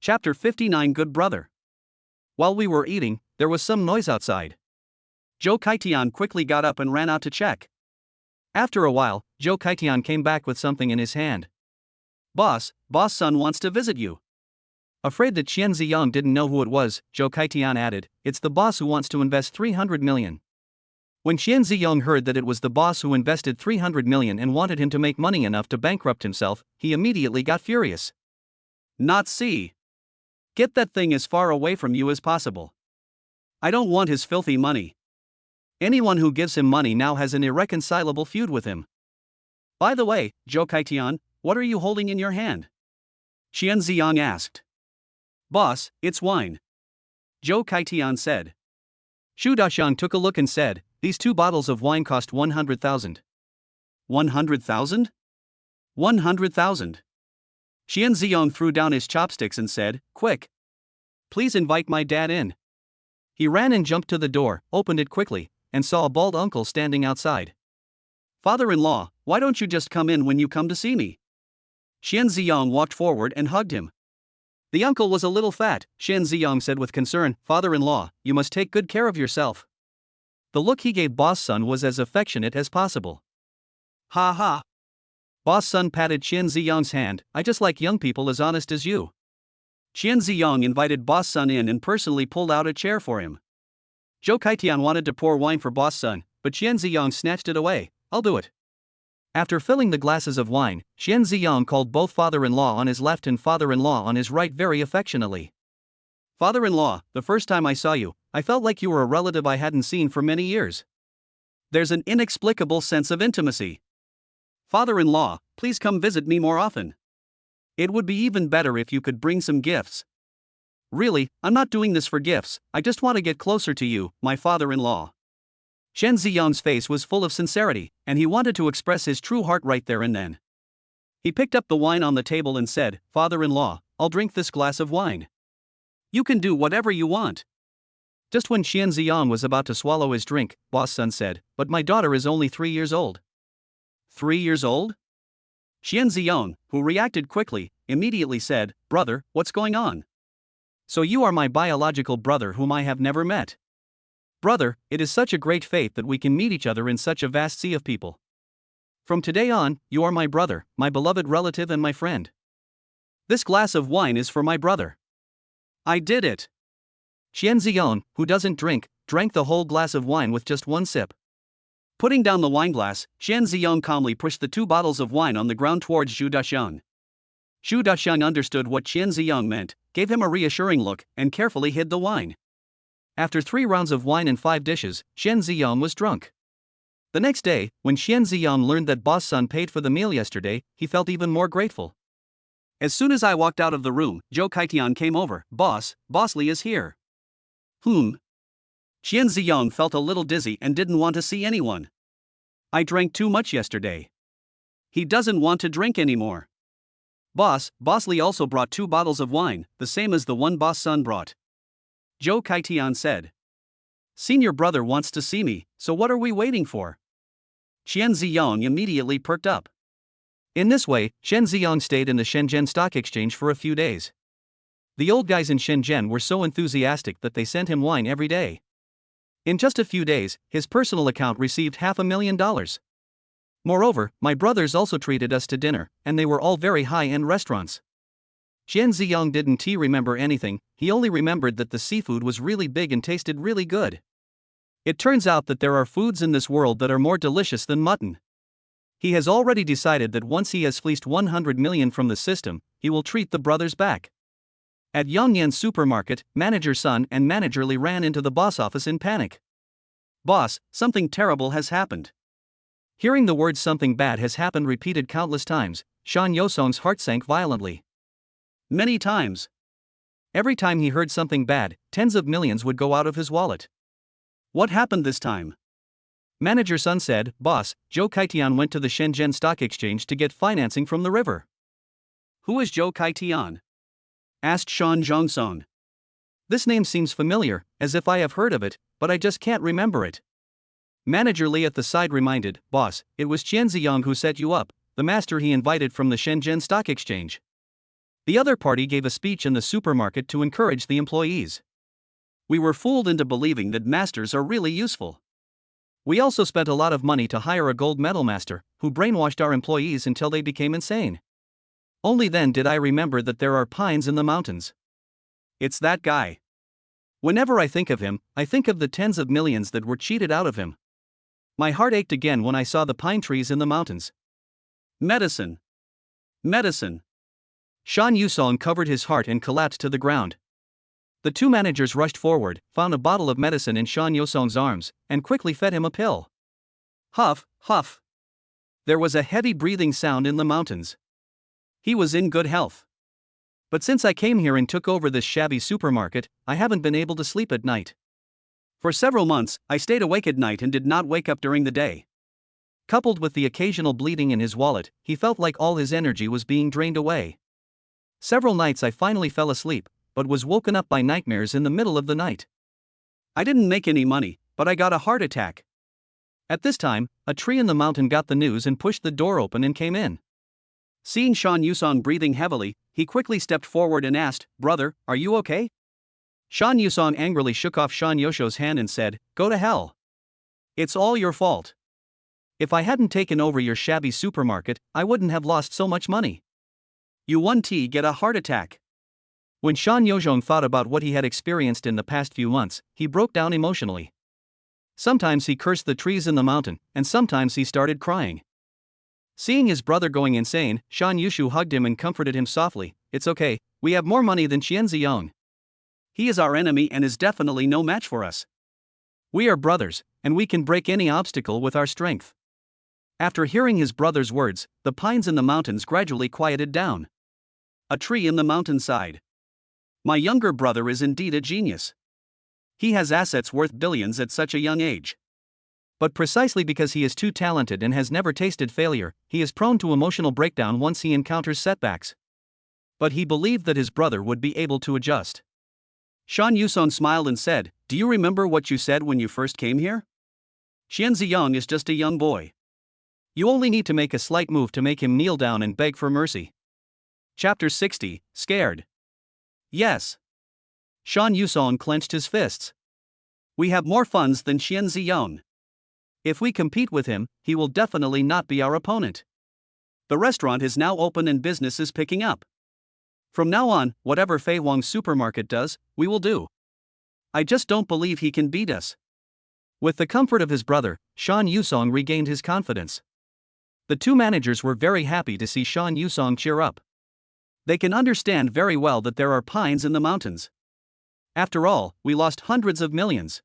Chapter 59 Good Brother. While we were eating, there was some noise outside. Zhou Kaitian quickly got up and ran out to check. After a while, Zhou Kaitian came back with something in his hand. "Boss, boss son wants to visit you." Afraid that Qian Ziyong didn't know who it was, Zhou Kaitian added, "It's the boss who wants to invest 300 million. When Qian Ziyong heard that it was the boss who invested 300 million and wanted him to make money enough to bankrupt himself, he immediately got furious. "Not see. Get that thing as far away from you as possible. I don't want his filthy money. Anyone who gives him money now has an irreconcilable feud with him." "By the way, Zhou Kaitian, what are you holding in your hand?" Qian Ziyong asked. "Boss, it's wine," Zhou Kaitian said. Zhu Daxiang took a look and said, "These 2 bottles of wine cost 100,000. 100,000? 100,000. Qian Ziyong threw down his chopsticks and said, "Quick! Please invite my dad in." He ran and jumped to the door, opened it quickly, and saw a bald uncle standing outside. "Father-in-law, why don't you just come in when you come to see me?" Qian Ziyong walked forward and hugged him. The uncle was a little fat, Qian Ziyong said with concern, "Father-in-law, you must take good care of yourself." The look he gave boss son was as affectionate as possible. Ha ha. Boss Sun patted Qian Ziyang's hand. I just like young people as honest as you. Qian Ziyang invited Boss Sun in and personally pulled out a chair for him. Zhou Kaitian wanted to pour wine for Boss Sun, but Qian Ziyang snatched it away. I'll do it. After filling the glasses of wine, Qian Ziyang called both father-in-law on his left and father-in-law on his right very affectionately. Father-in-law, the first time I saw you, I felt like you were a relative I hadn't seen for many years. There's an inexplicable sense of intimacy. Father-in-law, please come visit me more often. It would be even better if you could bring some gifts. Really, I'm not doing this for gifts, I just want to get closer to you, my father-in-law. Qian Ziyang's face was full of sincerity, and he wanted to express his true heart right there and then. He picked up the wine on the table and said, Father-in-law, I'll drink this glass of wine. You can do whatever you want. Just when Qian Ziyang was about to swallow his drink, Boss Sun said, but my daughter is only 3 years old. 3 years old? Qian Ziyang, who reacted quickly, immediately said, Brother, what's going on? So you are my biological brother whom I have never met. Brother, it is such a great fate that we can meet each other in such a vast sea of people. From today on, you are my brother, my beloved relative and my friend. This glass of wine is for my brother. I did it. Qian Ziyang, who doesn't drink, drank the whole glass of wine with just one sip. Putting down the wineglass, Qian Ziyang calmly pushed the 2 bottles of wine on the ground towards Zhu Daxiang. Zhu Daxiang understood what Qian Ziyang meant, gave him a reassuring look, and carefully hid the wine. After 3 rounds of wine and 5 dishes, Qian Ziyang was drunk. The next day, when Qian Ziyang learned that Boss Sun paid for the meal yesterday, he felt even more grateful. As soon as I walked out of the room, Zhou Kaitian came over. Boss Li is here. Qian Ziyang felt a little dizzy and didn't want to see anyone. I drank too much yesterday. He doesn't want to drink anymore. Boss Li also brought 2 bottles of wine, the same as the one Boss Sun brought. Zhou Kaitian said. Senior brother wants to see me, so what are we waiting for? Qian Ziyang immediately perked up. In this way, Qian Ziyang stayed in the Shenzhen Stock Exchange for a few days. The old guys in Shenzhen were so enthusiastic that they sent him wine every day. In just a few days, his personal account received $500,000. Moreover, my brothers also treated us to dinner, and they were all very high-end restaurants. Qian Ziyang didn't remember anything, he only remembered that the seafood was really big and tasted really good. It turns out that there are foods in this world that are more delicious than mutton. He has already decided that once he has fleeced 100 million from the system, he will treat the brothers back. At Yongyan supermarket, Manager Sun and Manager Li ran into the boss office in panic. Boss, something terrible has happened. Hearing the words something bad has happened repeated countless times, Shan Yosong's heart sank violently. Many times. Every time he heard something bad, tens of millions would go out of his wallet. What happened this time? Manager Sun said, Boss, Zhou Kaitian went to the Shenzhen Stock Exchange to get financing from the river. Who is Zhou Kaitian? Asked Shan Zhongsong. This name seems familiar, as if I have heard of it, but I just can't remember it. Manager Li at the side reminded, Boss, it was Qian Ziyang who set you up, the master he invited from the Shenzhen Stock Exchange. The other party gave a speech in the supermarket to encourage the employees. We were fooled into believing that masters are really useful. We also spent a lot of money to hire a gold medal master, who brainwashed our employees until they became insane. Only then did I remember that there are pines in the mountains. It's that guy. Whenever I think of him, I think of the tens of millions that were cheated out of him. My heart ached again when I saw the pine trees in the mountains. Medicine. Medicine. Shan Yusong covered his heart and collapsed to the ground. The 2 managers rushed forward, found a bottle of medicine in Shan Yusong's arms, and quickly fed him a pill. Huff, huff. There was a heavy breathing sound in the mountains. He was in good health. But since I came here and took over this shabby supermarket, I haven't been able to sleep at night. For several months, I stayed awake at night and did not wake up during the day. Coupled with the occasional bleeding in his wallet, he felt like all his energy was being drained away. Several nights I finally fell asleep, but was woken up by nightmares in the middle of the night. I didn't make any money, but I got a heart attack. At this time, a tree in the mountain got the news and pushed the door open and came in. Seeing Shan Yusong breathing heavily, he quickly stepped forward and asked, Brother, are you okay? Shan Yusong angrily shook off Shan Yosho's hand and said, Go to hell. It's all your fault. If I hadn't taken over your shabby supermarket, I wouldn't have lost so much money. You 1T get a heart attack. When Shan Yozhong thought about what he had experienced in the past few months, he broke down emotionally. Sometimes he cursed the trees in the mountain, and sometimes he started crying. Seeing his brother going insane, Shan Yushu hugged him and comforted him softly. It's okay, we have more money than Qian Ziyong. He is our enemy and is definitely no match for us. We are brothers, and we can break any obstacle with our strength. After hearing his brother's words, the pines in the mountains gradually quieted down. A tree in the mountainside. My younger brother is indeed a genius. He has assets worth billions at such a young age. But precisely because he is too talented and has never tasted failure, he is prone to emotional breakdown once he encounters setbacks. But he believed that his brother would be able to adjust. Shan Yusong smiled and said, "Do you remember what you said when you first came here? Qian Ziyong is just a young boy. You only need to make a slight move to make him kneel down and beg for mercy." Chapter 60, Scared. Yes. Shan Yusong clenched his fists. We have more funds than Qian Ziyong. If we compete with him, he will definitely not be our opponent. The restaurant is now open and business is picking up. From now on, whatever Fei Huang's supermarket does, we will do. I just don't believe he can beat us. With the comfort of his brother, Shan Yusong regained his confidence. The two managers were very happy to see Shan Yusong cheer up. They can understand very well that there are pines in the mountains. After all, we lost hundreds of millions.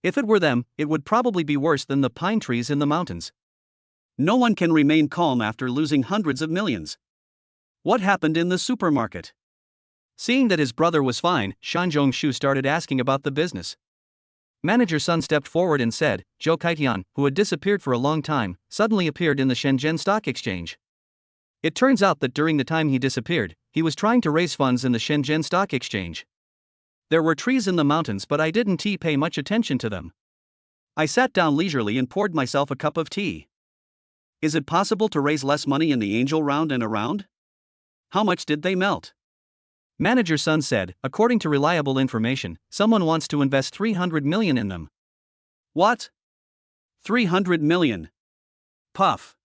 If it were them, it would probably be worse than the pine trees in the mountains. No one can remain calm after losing hundreds of millions. What happened in the supermarket? Seeing that his brother was fine, Shan Zhongshu started asking about the business. Manager Sun stepped forward and said, Zhou Kaitian, who had disappeared for a long time, suddenly appeared in the Shenzhen Stock Exchange. It turns out that during the time he disappeared, he was trying to raise funds in the Shenzhen Stock Exchange. There were trees in the mountains, but I didn't pay much attention to them. I sat down leisurely and poured myself a cup of tea. Is it possible to raise less money in the angel round and around? How much did they melt? Manager Sun said, according to reliable information, someone wants to invest 300 million in them. What? 300 million? Puff.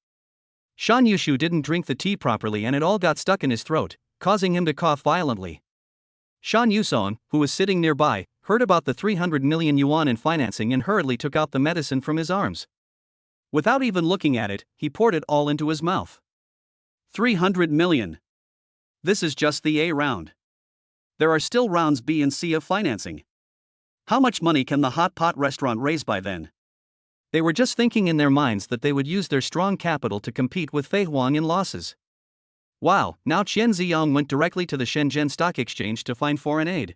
Shan Yushu didn't drink the tea properly and it all got stuck in his throat, causing him to cough violently. Shan Yusong, who was sitting nearby, heard about the 300 million yuan in financing and hurriedly took out the medicine from his arms. Without even looking at it, he poured it all into his mouth. 300 million. This is just the A round. There are still rounds B and C of financing. How much money can the hot pot restaurant raise by then? They were just thinking in their minds that they would use their strong capital to compete with Fei Huang in losses. Wow, now Qian Ziyong went directly to the Shenzhen Stock Exchange to find foreign aid.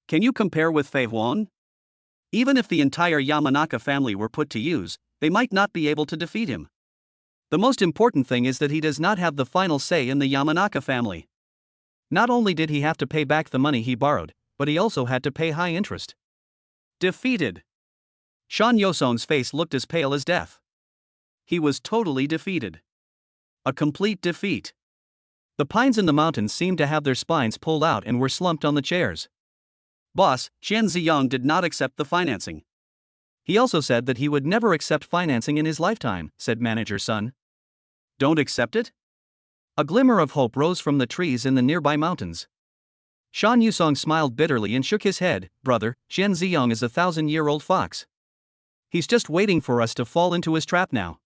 Can you compare with Fei Huang? Even if the entire Yamanaka family were put to use, they might not be able to defeat him. The most important thing is that he does not have the final say in the Yamanaka family. Not only did he have to pay back the money he borrowed, but he also had to pay high interest. Defeated. Shan Yusong's face looked as pale as death. He was totally defeated. A complete defeat. The pines in the mountains seemed to have their spines pulled out and were slumped on the chairs. Boss, Qian Ziyong did not accept the financing. He also said that he would never accept financing in his lifetime, said Manager Sun. Don't accept it? A glimmer of hope rose from the trees in the nearby mountains. Shan Yusong smiled bitterly and shook his head. Brother, Qian Ziyong is a 1,000-year-old fox. He's just waiting for us to fall into his trap now.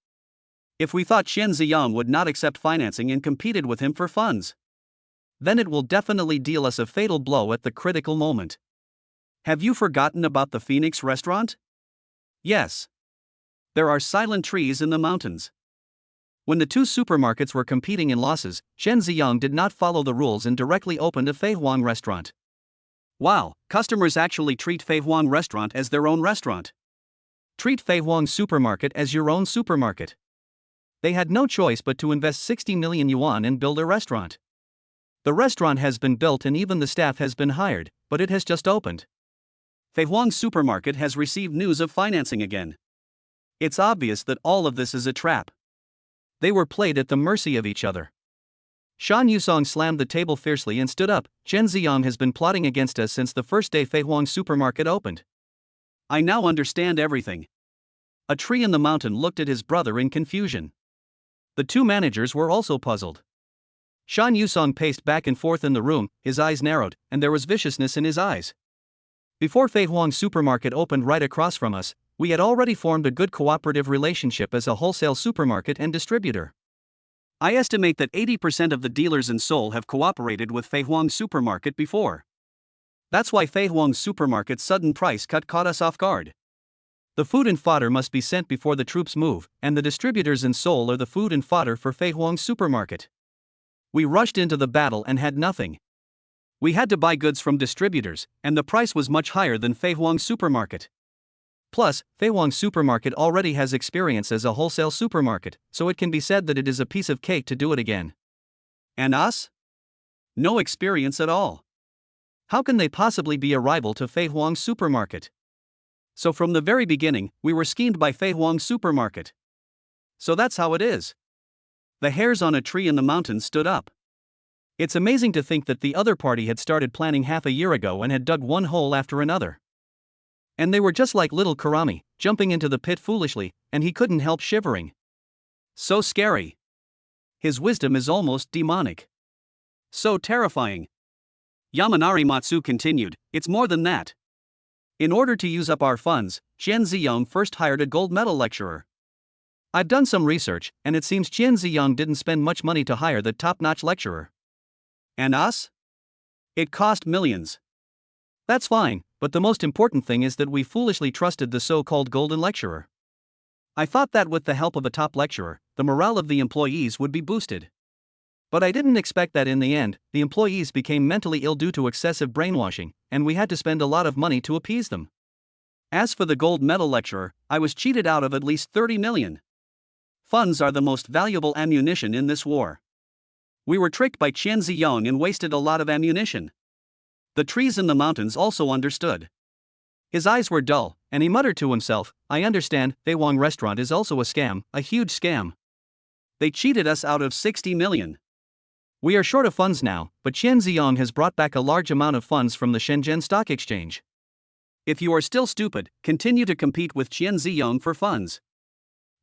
If we thought Qian Ziyong would not accept financing and competed with him for funds, then it will definitely deal us a fatal blow at the critical moment. Have you forgotten about the Phoenix restaurant? Yes. There are silent trees in the mountains. When the two supermarkets were competing in losses, Qian Ziyong did not follow the rules and directly opened a Fei Huang restaurant. Wow, customers actually treat Fei Huang restaurant as their own restaurant. Treat Fei Huang supermarket as your own supermarket. They had no choice but to invest 60 million yuan and build a restaurant. The restaurant has been built and even the staff has been hired, but it has just opened. Fei Huang supermarket has received news of financing again. It's obvious that all of this is a trap. They were played at the mercy of each other. Shan Yusong slammed the table fiercely and stood up. Qian Ziyong has been plotting against us since the first day Fei Huang supermarket opened. I now understand everything. A tree in the mountain looked at his brother in confusion. The two managers were also puzzled. Shan Yusong paced back and forth in the room, his eyes narrowed, and there was viciousness in his eyes. Before Fei Huang supermarket opened right across from us, we had already formed a good cooperative relationship as a wholesale supermarket and distributor. I estimate that 80% of the dealers in Seoul have cooperated with Fei Huang supermarket before. That's why Fei Huang supermarket's sudden price cut caught us off guard. The food and fodder must be sent before the troops move, and the distributors in Seoul are the food and fodder for Fei Huang supermarket. We rushed into the battle and had nothing. We had to buy goods from distributors, and the price was much higher than Fei Huang supermarket. Plus, Fei Huang supermarket already has experience as a wholesale supermarket, so it can be said that it is a piece of cake to do it again. And us? No experience at all. How can they possibly be a rival to Fei Huang supermarket? So from the very beginning, we were schemed by Fei Huang supermarket. So that's how it is. The hairs on a tree in the mountains stood up. It's amazing to think that the other party had started planning half a year ago and had dug one hole after another. And they were just like little Karami, jumping into the pit foolishly, and he couldn't help shivering. So scary. His wisdom is almost demonic. So terrifying. Yamanari Matsu continued, it's more than that. In order to use up our funds, Qian Ziyong first hired a gold medal lecturer. I've done some research, and it seems Qian Ziyong didn't spend much money to hire the top-notch lecturer. And us? It cost millions. That's fine, but the most important thing is that we foolishly trusted the so-called golden lecturer. I thought that with the help of a top lecturer, the morale of the employees would be boosted. But I didn't expect that in the end, the employees became mentally ill due to excessive brainwashing, and we had to spend a lot of money to appease them. As for the gold medal lecturer, I was cheated out of at least 30 million. Funds are the most valuable ammunition in this war. We were tricked by Qian Ziyong and wasted a lot of ammunition. The trees in the mountains also understood. His eyes were dull, and he muttered to himself, I understand, Fei Huang restaurant is also a scam, a huge scam. They cheated us out of 60 million. We are short of funds now, but Qian Ziyong has brought back a large amount of funds from the Shenzhen Stock Exchange. If you are still stupid, continue to compete with Qian Ziyong for funds.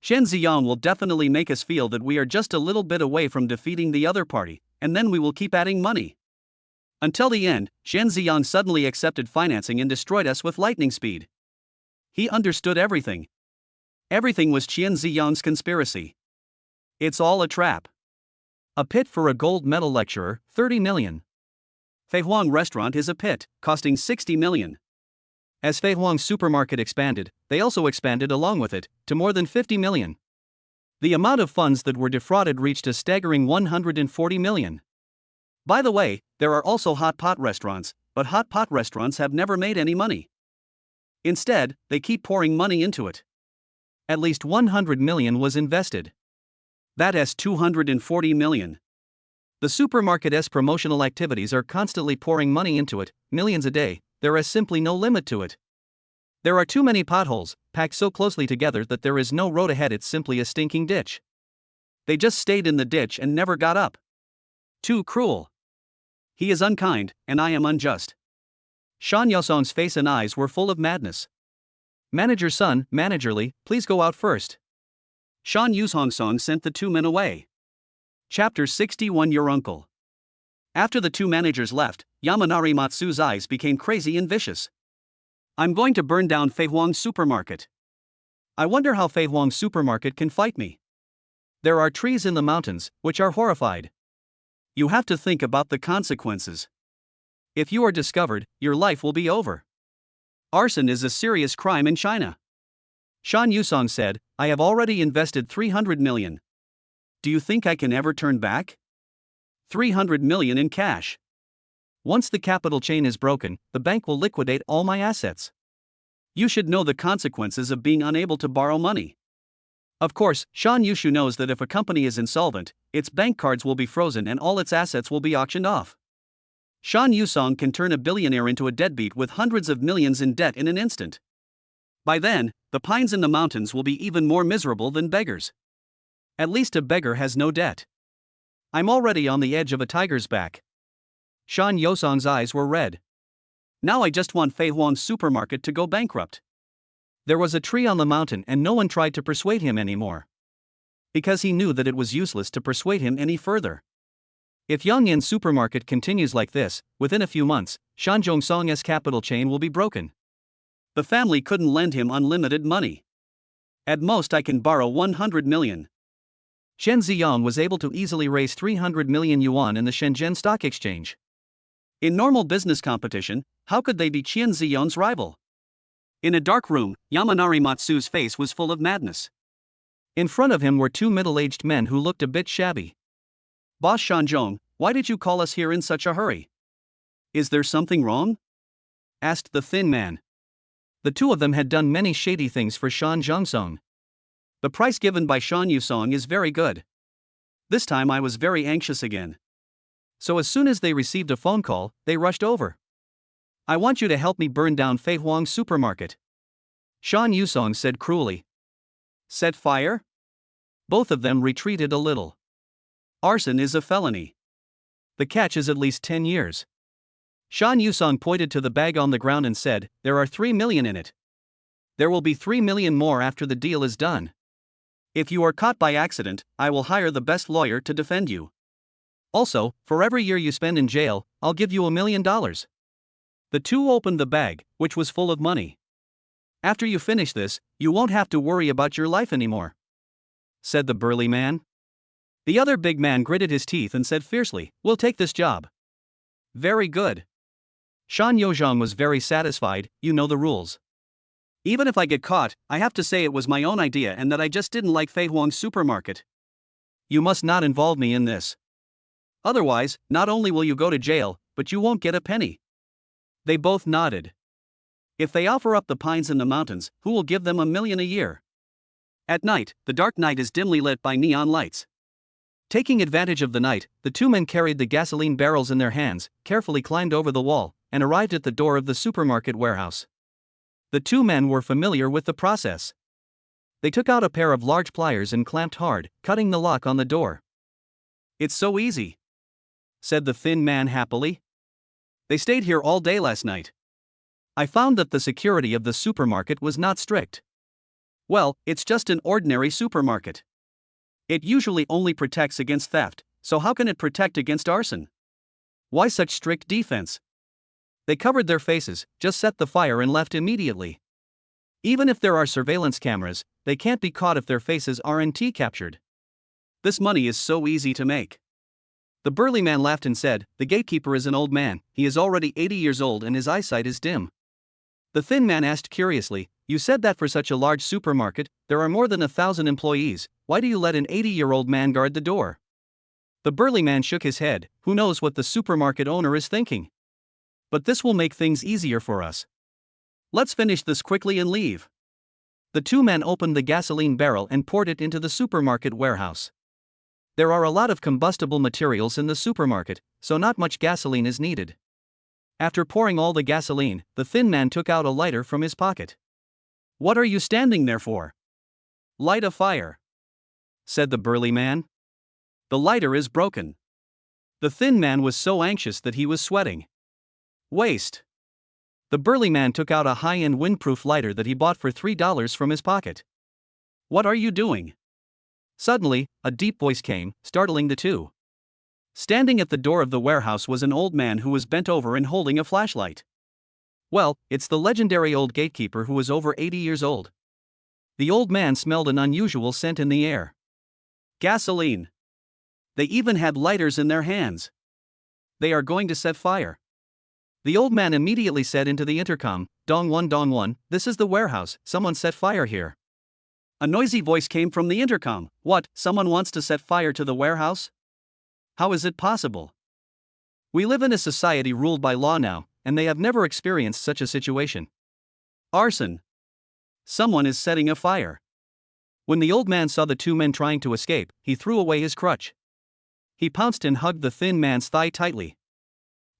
Qian Ziyong will definitely make us feel that we are just a little bit away from defeating the other party, and then we will keep adding money. Until the end, Qian Ziyong suddenly accepted financing and destroyed us with lightning speed. He understood everything. Everything was Qian Ziyong's conspiracy. It's all a trap. A pit for a gold medal lecturer, 30 million. Fei Huang restaurant is a pit, costing 60 million. As Fei Huang supermarket expanded, they also expanded along with it, to more than 50 million. The amount of funds that were defrauded reached a staggering 140 million. By the way, there are also hot pot restaurants, but hot pot restaurants have never made any money. Instead, they keep pouring money into it. At least 100 million was invested. That has 240 million. The supermarket's promotional activities are constantly pouring money into it, millions a day. There is simply no limit to it. There are too many potholes, packed so closely together that there is no road ahead, it's simply a stinking ditch. They just stayed in the ditch and never got up. Too cruel. He is unkind, and I am unjust. Shan Yosong's face and eyes were full of madness. Manager's son, managerly, please go out first. Shan Yusong sent the two men away. Chapter 61 Your Uncle. After the two managers left, Yamanari Matsu's eyes became crazy and vicious. I'm going to burn down Fei Huang supermarket. I wonder how Fei Huang supermarket can fight me. There are trees in the mountains, which are horrified. You have to think about the consequences. If you are discovered, your life will be over. Arson is a serious crime in China. Shan Yusong said, I have already invested 300 million. Do you think I can ever turn back? 300 million in cash. Once the capital chain is broken, the bank will liquidate all my assets. You should know the consequences of being unable to borrow money. Of course, Shan Yushu knows that if a company is insolvent, its bank cards will be frozen and all its assets will be auctioned off. Shan Yusong can turn a billionaire into a deadbeat with hundreds of millions in debt in an instant. By then, the pines in the mountains will be even more miserable than beggars. At least a beggar has no debt. I'm already on the edge of a tiger's back. Shan Yosong's eyes were red. Now I just want Fei Huang's supermarket to go bankrupt. There was a tree on the mountain and no one tried to persuade him anymore. Because he knew that it was useless to persuade him any further. If Yongyan supermarket continues like this, within a few months, Shanzhongsong's capital chain will be broken. The family couldn't lend him unlimited money. At most I can borrow 100 million. Shen Ziyong was able to easily raise 300 million yuan in the Shenzhen Stock Exchange. In normal business competition, how could they be Qian Ziyong's rival? In a dark room, Yamanari Matsu's face was full of madness. In front of him were two middle-aged men who looked a bit shabby. Boss Shanzhong, why did you call us here in such a hurry? Is there something wrong? Asked the thin man. The two of them had done many shady things for Shan Zhongsong. The price given by Shan Yusong is very good. This time I was very anxious again. So as soon as they received a phone call, they rushed over. I want you to help me burn down Fei Huang supermarket. Shan Yusong said cruelly. Set fire? Both of them retreated a little. Arson is a felony. The catch is at least 10 years. Shan Yusong pointed to the bag on the ground and said, there are 3 million in it. There will be 3 million more after the deal is done. If you are caught by accident, I will hire the best lawyer to defend you. Also, for every year you spend in jail, I'll give you $1 million. The two opened the bag, which was full of money. After you finish this, you won't have to worry about your life anymore, said the burly man. The other big man gritted his teeth and said fiercely, we'll take this job. Very good. Shan Yozhong was very satisfied, you know the rules. Even if I get caught, I have to say it was my own idea and that I just didn't like Fei Huang's supermarket. You must not involve me in this. Otherwise, not only will you go to jail, but you won't get a penny. They both nodded. If they offer up the pines in the mountains, who will give them $1 million a year? At night, the dark night is dimly lit by neon lights. Taking advantage of the night, the two men carried the gasoline barrels in their hands, carefully climbed over the wall, and arrived at the door of the supermarket warehouse. The two men were familiar with the process. They took out a pair of large pliers and clamped hard, cutting the lock on the door. It's so easy, said the thin man happily. They stayed here all day last night. I found that the security of the supermarket was not strict. Well, it's just an ordinary supermarket. It usually only protects against theft, so how can it protect against arson? Why such strict defense? They covered their faces, just set the fire and left immediately. Even if there are surveillance cameras, they can't be caught if their faces aren't captured. This money is so easy to make. The burly man laughed and said, the gatekeeper is an old man, he is already 80 years old and his eyesight is dim. The thin man asked curiously, you said that for such a large supermarket, there are more than 1,000 employees, why do you let an 80-year-old man guard the door? The burly man shook his head, who knows what the supermarket owner is thinking? But this will make things easier for us. Let's finish this quickly and leave. The two men opened the gasoline barrel and poured it into the supermarket warehouse. There are a lot of combustible materials in the supermarket, so not much gasoline is needed. After pouring all the gasoline, the thin man took out a lighter from his pocket. What are you standing there for? Light a fire, said the burly man. The lighter is broken. The thin man was so anxious that he was sweating. Waste. The burly man took out a high-end windproof lighter that he bought for $3 from his pocket. What are you doing? Suddenly, a deep voice came, startling the two. Standing at the door of the warehouse was an old man who was bent over and holding a flashlight. Well, it's the legendary old gatekeeper who was over 80 years old. The old man smelled an unusual scent in the air. Gasoline. They even had lighters in their hands. They are going to set fire. The old man immediately said into the intercom, Dong one, this is the warehouse, someone set fire here. A noisy voice came from the intercom, what, someone wants to set fire to the warehouse? How is it possible? We live in a society ruled by law now, and they have never experienced such a situation. Arson. Someone is setting a fire. When the old man saw the two men trying to escape, he threw away his crutch. He pounced and hugged the thin man's thigh tightly.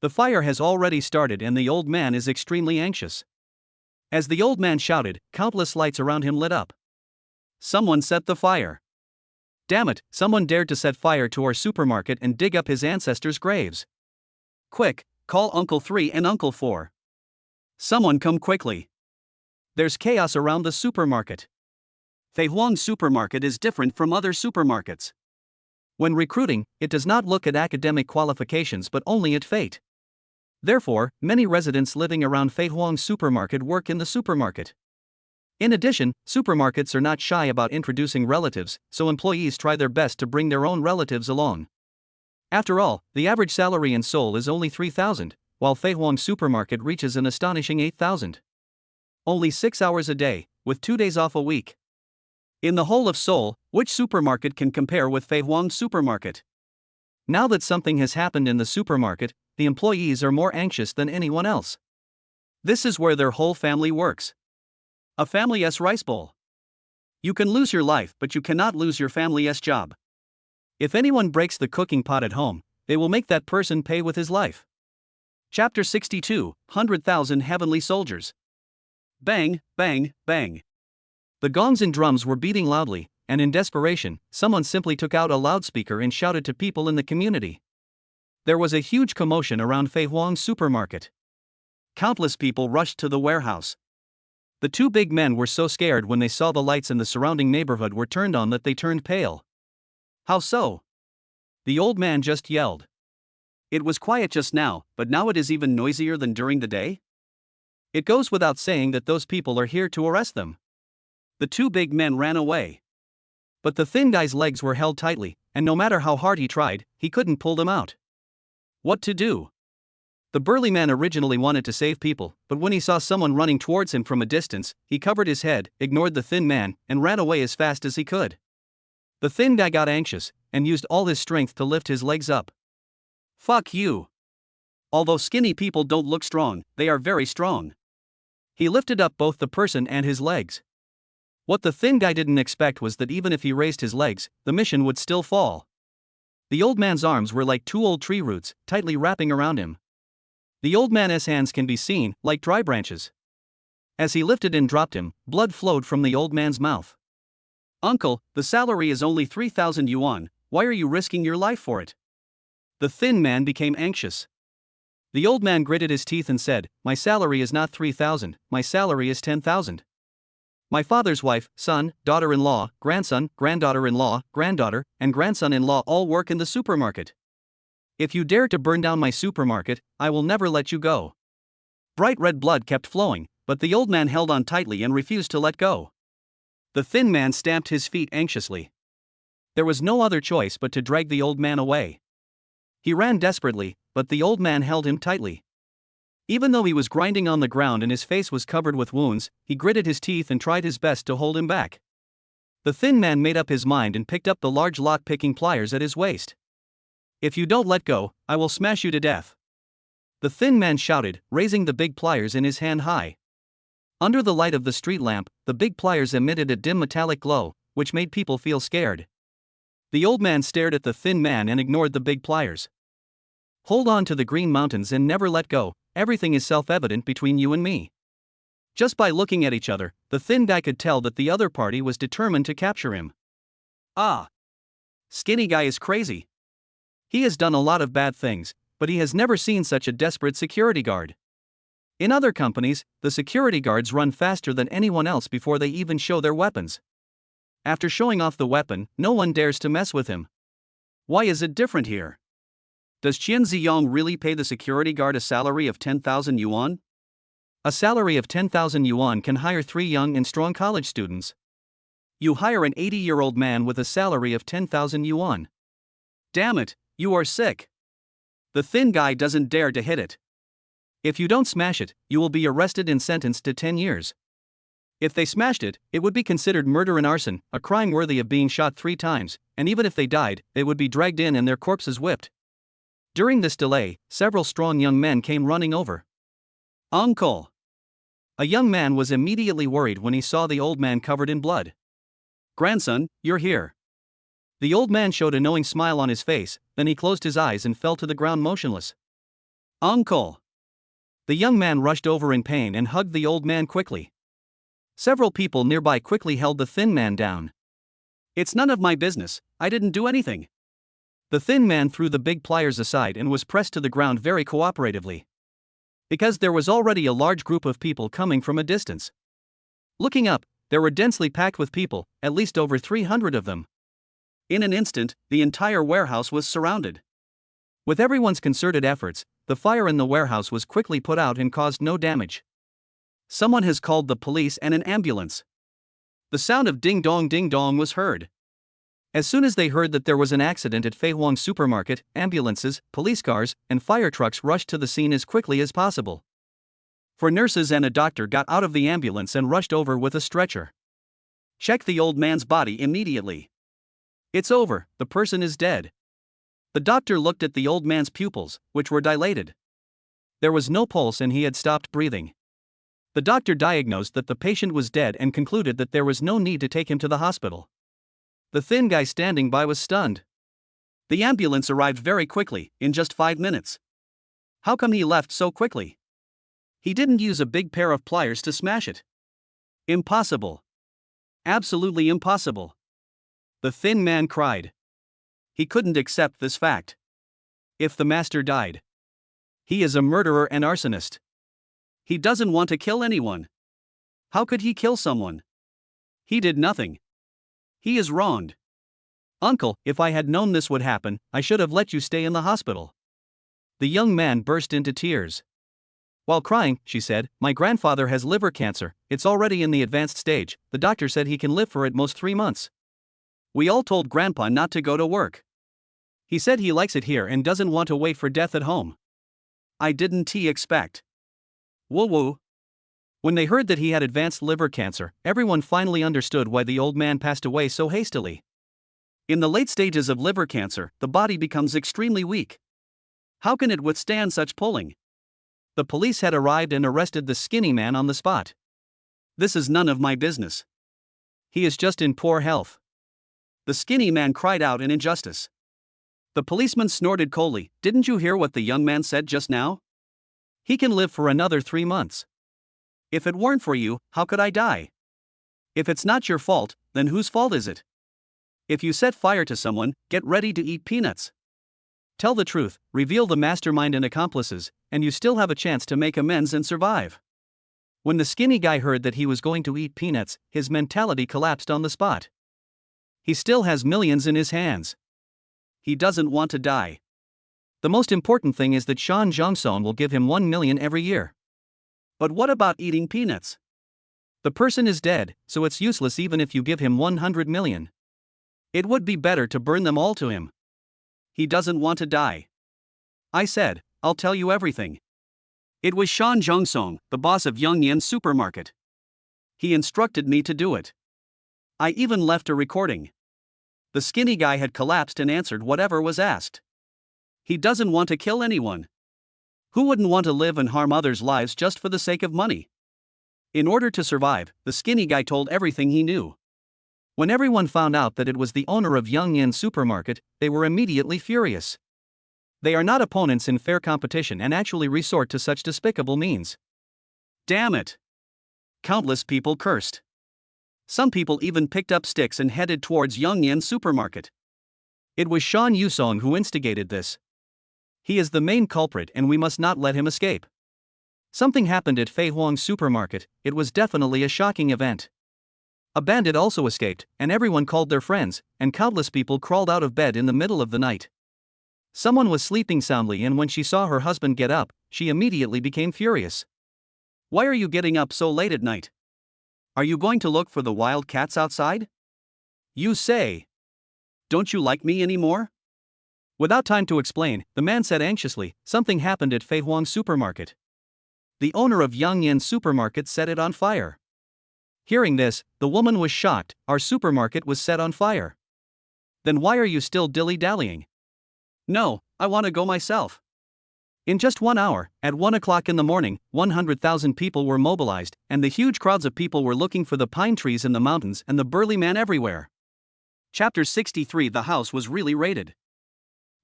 The fire has already started and the old man is extremely anxious. As the old man shouted, countless lights around him lit up. Someone set the fire. Damn it, someone dared to set fire to our supermarket and dig up his ancestors' graves. Quick, call Uncle 3 and Uncle 4. Someone come quickly. There's chaos around the supermarket. Fei Huang Supermarket is different from other supermarkets. When recruiting, it does not look at academic qualifications but only at fate. Therefore, many residents living around Fei Huang Supermarket work in the supermarket. In addition, supermarkets are not shy about introducing relatives, so employees try their best to bring their own relatives along. After all, the average salary in Seoul is only 3,000, while Fei Huang Supermarket reaches an astonishing 8,000. Only 6 hours a day, with 2 days off a week. In the whole of Seoul, which supermarket can compare with Fei Huang Supermarket? Now that something has happened in the supermarket, the employees are more anxious than anyone else. This is where their whole family works. A family's rice bowl. You can lose your life, but you cannot lose your family's job. If anyone breaks the cooking pot at home, they will make that person pay with his life. Chapter 62, 100,000 Heavenly Soldiers. Bang, bang, bang. The gongs and drums were beating loudly, and in desperation, someone simply took out a loudspeaker and shouted to people in the community. There was a huge commotion around Fei Huang Supermarket. Countless people rushed to the warehouse. The two big men were so scared when they saw the lights in the surrounding neighborhood were turned on that they turned pale. How so? The old man just yelled. It was quiet just now, but now it is even noisier than during the day? It goes without saying that those people are here to arrest them. The two big men ran away. But the thin guy's legs were held tightly, and no matter how hard he tried, he couldn't pull them out. What to do? The burly man originally wanted to save people, but when he saw someone running towards him from a distance, he covered his head, ignored the thin man, and ran away as fast as he could. The thin guy got anxious, and used all his strength to lift his legs up. Fuck you. Although skinny people don't look strong, they are very strong. He lifted up both the person and his legs. What the thin guy didn't expect was that even if he raised his legs, the mission would still fall. The old man's arms were like two old tree roots, tightly wrapping around him. The old man's hands can be seen, like dry branches. As he lifted and dropped him, blood flowed from the old man's mouth. Uncle, the salary is only 3,000 yuan, why are you risking your life for it? The thin man became anxious. The old man gritted his teeth and said, my salary is not 3,000, my salary is 10,000. My father's wife, son, daughter-in-law, grandson, granddaughter-in-law, granddaughter, and grandson-in-law all work in the supermarket. If you dare to burn down my supermarket, I will never let you go. Bright red blood kept flowing, but the old man held on tightly and refused to let go. The thin man stamped his feet anxiously. There was no other choice but to drag the old man away. He ran desperately, but the old man held him tightly. Even though he was grinding on the ground and his face was covered with wounds, he gritted his teeth and tried his best to hold him back. The thin man made up his mind and picked up the large lock-picking pliers at his waist. If you don't let go, I will smash you to death. The thin man shouted, raising the big pliers in his hand high. Under the light of the street lamp, the big pliers emitted a dim metallic glow, which made people feel scared. The old man stared at the thin man and ignored the big pliers. Hold on to the green mountains and never let go, everything is self-evident between you and me. Just by looking at each other, the thin guy could tell that the other party was determined to capture him. Ah! Skinny guy is crazy. He has done a lot of bad things, but he has never seen such a desperate security guard. In other companies, the security guards run faster than anyone else before they even show their weapons. After showing off the weapon, no one dares to mess with him. Why is it different here? Does Qian Ziyong really pay the security guard a salary of 10,000 yuan? A salary of 10,000 yuan can hire 3 young and strong college students. You hire an 80-year-old man with a salary of 10,000 yuan. Damn it, you are sick. The thin guy doesn't dare to hit it. If you don't smash it, you will be arrested and sentenced to 10 years. If they smashed it, it would be considered murder and arson, a crime worthy of being shot 3 times, and even if they died, they would be dragged in and their corpses whipped. During this delay, several strong young men came running over. Uncle! A young man was immediately worried when he saw the old man covered in blood. Grandson, you're here. The old man showed a knowing smile on his face, then he closed his eyes and fell to the ground motionless. Uncle! The young man rushed over in pain and hugged the old man quickly. Several people nearby quickly held the thin man down. It's none of my business, I didn't do anything. The thin man threw the big pliers aside and was pressed to the ground very cooperatively. Because there was already a large group of people coming from a distance. Looking up, there were densely packed with people, at least over 300 of them. In an instant, the entire warehouse was surrounded. With everyone's concerted efforts, the fire in the warehouse was quickly put out and caused no damage. Someone has called the police and an ambulance. The sound of ding dong was heard. As soon as they heard that there was an accident at Fei Huang supermarket, ambulances, police cars, and fire trucks rushed to the scene as quickly as possible. 4 nurses and a doctor got out of the ambulance and rushed over with a stretcher. Check the old man's body immediately. It's over, the person is dead. The doctor looked at the old man's pupils, which were dilated. There was no pulse and he had stopped breathing. The doctor diagnosed that the patient was dead and concluded that there was no need to take him to the hospital. The thin guy standing by was stunned. The ambulance arrived very quickly, in just 5 minutes. How come he left so quickly? He didn't use a big pair of pliers to smash it. Impossible. Absolutely impossible. The thin man cried. He couldn't accept this fact. If the master died, he is a murderer and arsonist. He doesn't want to kill anyone. How could he kill someone? He did nothing. He is wronged. Uncle, if I had known this would happen, I should have let you stay in the hospital. The young man burst into tears. While crying, she said, my grandfather has liver cancer, it's already in the advanced stage, the doctor said he can live for at most 3 months. We all told Grandpa not to go to work. He said he likes it here and doesn't want to wait for death at home. I didn't expect. Woo woo. When they heard that he had advanced liver cancer, everyone finally understood why the old man passed away so hastily. In the late stages of liver cancer, the body becomes extremely weak. How can it withstand such pulling? The police had arrived and arrested the skinny man on the spot. This is none of my business. He is just in poor health. The skinny man cried out in injustice. The policeman snorted coldly, didn't you hear what the young man said just now? He can live for another 3 months. If it weren't for you, how could I die? If it's not your fault, then whose fault is it? If you set fire to someone, get ready to eat peanuts. Tell the truth, reveal the mastermind and accomplices, and you still have a chance to make amends and survive. When the skinny guy heard that he was going to eat peanuts, his mentality collapsed on the spot. He still has millions in his hands. He doesn't want to die. The most important thing is that Shan Zhongson will give him 1 million every year. But what about eating peanuts? The person is dead, so it's useless even if you give him 100 million. It would be better to burn them all to him. He doesn't want to die. I said, I'll tell you everything. It was Shan Zhongsong, the boss of Yongyan supermarket. He instructed me to do it. I even left a recording. The skinny guy had collapsed and answered whatever was asked. He doesn't want to kill anyone. Who wouldn't want to live and harm others' lives just for the sake of money? In order to survive, the skinny guy told everything he knew. When everyone found out that it was the owner of Yongyan supermarket, they were immediately furious. They are not opponents in fair competition and actually resort to such despicable means. Damn it! Countless people cursed. Some people even picked up sticks and headed towards Yongyan supermarket. It was Shan Yusong who instigated this. He is the main culprit and we must not let him escape. Something happened at Fei Huang supermarket, it was definitely a shocking event. A bandit also escaped, and everyone called their friends, and countless people crawled out of bed in the middle of the night. Someone was sleeping soundly and when she saw her husband get up, she immediately became furious. Why are you getting up so late at night? Are you going to look for the wild cats outside? You say. Don't you like me anymore? Without time to explain, the man said anxiously, something happened at Fei Huang supermarket. The owner of Yongyan supermarket set it on fire. Hearing this, the woman was shocked, our supermarket was set on fire. Then why are you still dilly-dallying? No, I want to go myself. In just 1 hour, at 1 o'clock in the morning, 100,000 people were mobilized, and the huge crowds of people were looking for the pine trees in the mountains and the burly man everywhere. Chapter 63. The house was really raided.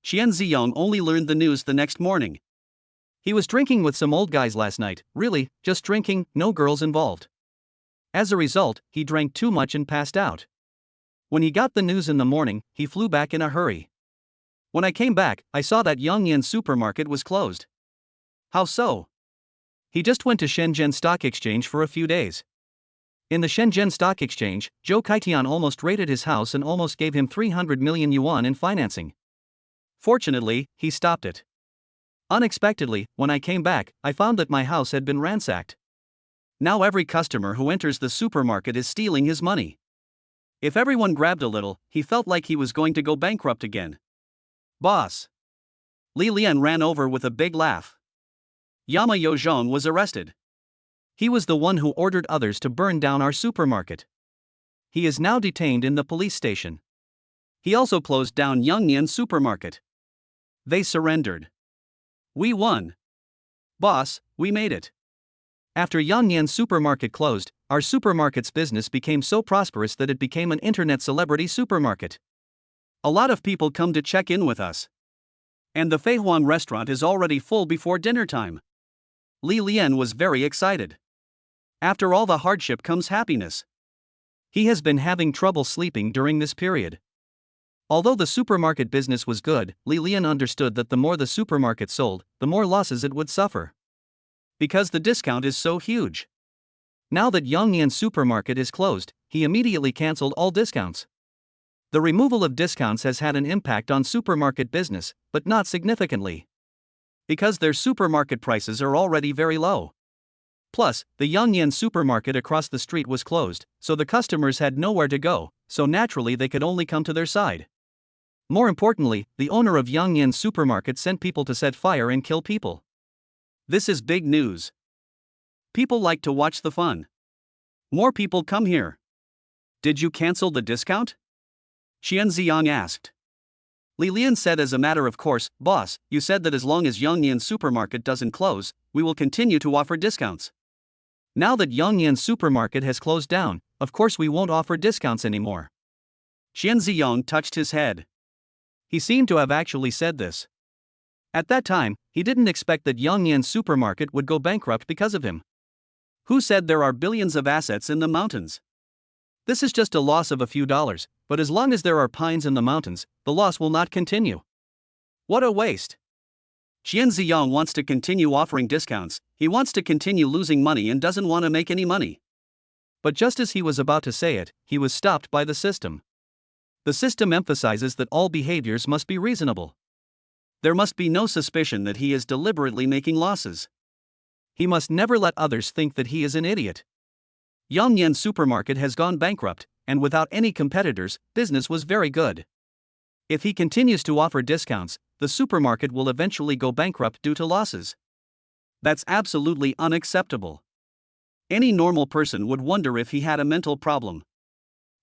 Qian Ziyong only learned the news the next morning. He was drinking with some old guys last night, really, just drinking, no girls involved. As a result, he drank too much and passed out. When he got the news in the morning, he flew back in a hurry. When I came back, I saw that Yongyan supermarket was closed. How so? He just went to Shenzhen Stock Exchange for a few days. In the Shenzhen Stock Exchange, Zhou Kaitian almost raided his house and almost gave him 300 million yuan in financing. Fortunately, he stopped it. Unexpectedly, when I came back, I found that my house had been ransacked. Now every customer who enters the supermarket is stealing his money. If everyone grabbed a little, he felt like he was going to go bankrupt again. Boss. Li Lian ran over with a big laugh. Yama Yozhong was arrested. He was the one who ordered others to burn down our supermarket. He is now detained in the police station. He also closed down Yangnian supermarket. They surrendered. We won. Boss, we made it. After Yangnian supermarket closed, our supermarket's business became so prosperous that it became an internet celebrity supermarket. A lot of people come to check in with us. And the Feihuang restaurant is already full before dinner time. Li Lian was very excited. After all the hardship comes happiness. He has been having trouble sleeping during this period. Although the supermarket business was good, Li Lian understood that the more the supermarket sold, the more losses it would suffer. Because the discount is so huge. Now that Yangnian supermarket is closed, he immediately cancelled all discounts. The removal of discounts has had an impact on supermarket business, but not significantly. Because their supermarket prices are already very low. Plus, the Yangnian supermarket across the street was closed, so the customers had nowhere to go, so naturally they could only come to their side. More importantly, the owner of Yangnian supermarket sent people to set fire and kill people. This is big news. People like to watch the fun. More people come here. Did you cancel the discount? Qian Ziyang asked. Li Lian said as a matter of course, boss, you said that as long as Yangnian supermarket doesn't close, we will continue to offer discounts. Now that Yangnian supermarket has closed down, of course we won't offer discounts anymore. Qian Ziyang touched his head. He seemed to have actually said this. At that time, he didn't expect that Yangnian supermarket would go bankrupt because of him. Who said there are billions of assets in the mountains? This is just a loss of a few dollars, but as long as there are pines in the mountains, the loss will not continue. What a waste. Qian Ziyang wants to continue offering discounts, he wants to continue losing money and doesn't want to make any money. But just as he was about to say it, he was stopped by the system. The system emphasizes that all behaviors must be reasonable. There must be no suspicion that he is deliberately making losses. He must never let others think that he is an idiot. Yangnian supermarket has gone bankrupt, and without any competitors, business was very good. If he continues to offer discounts, the supermarket will eventually go bankrupt due to losses. That's absolutely unacceptable. Any normal person would wonder if he had a mental problem.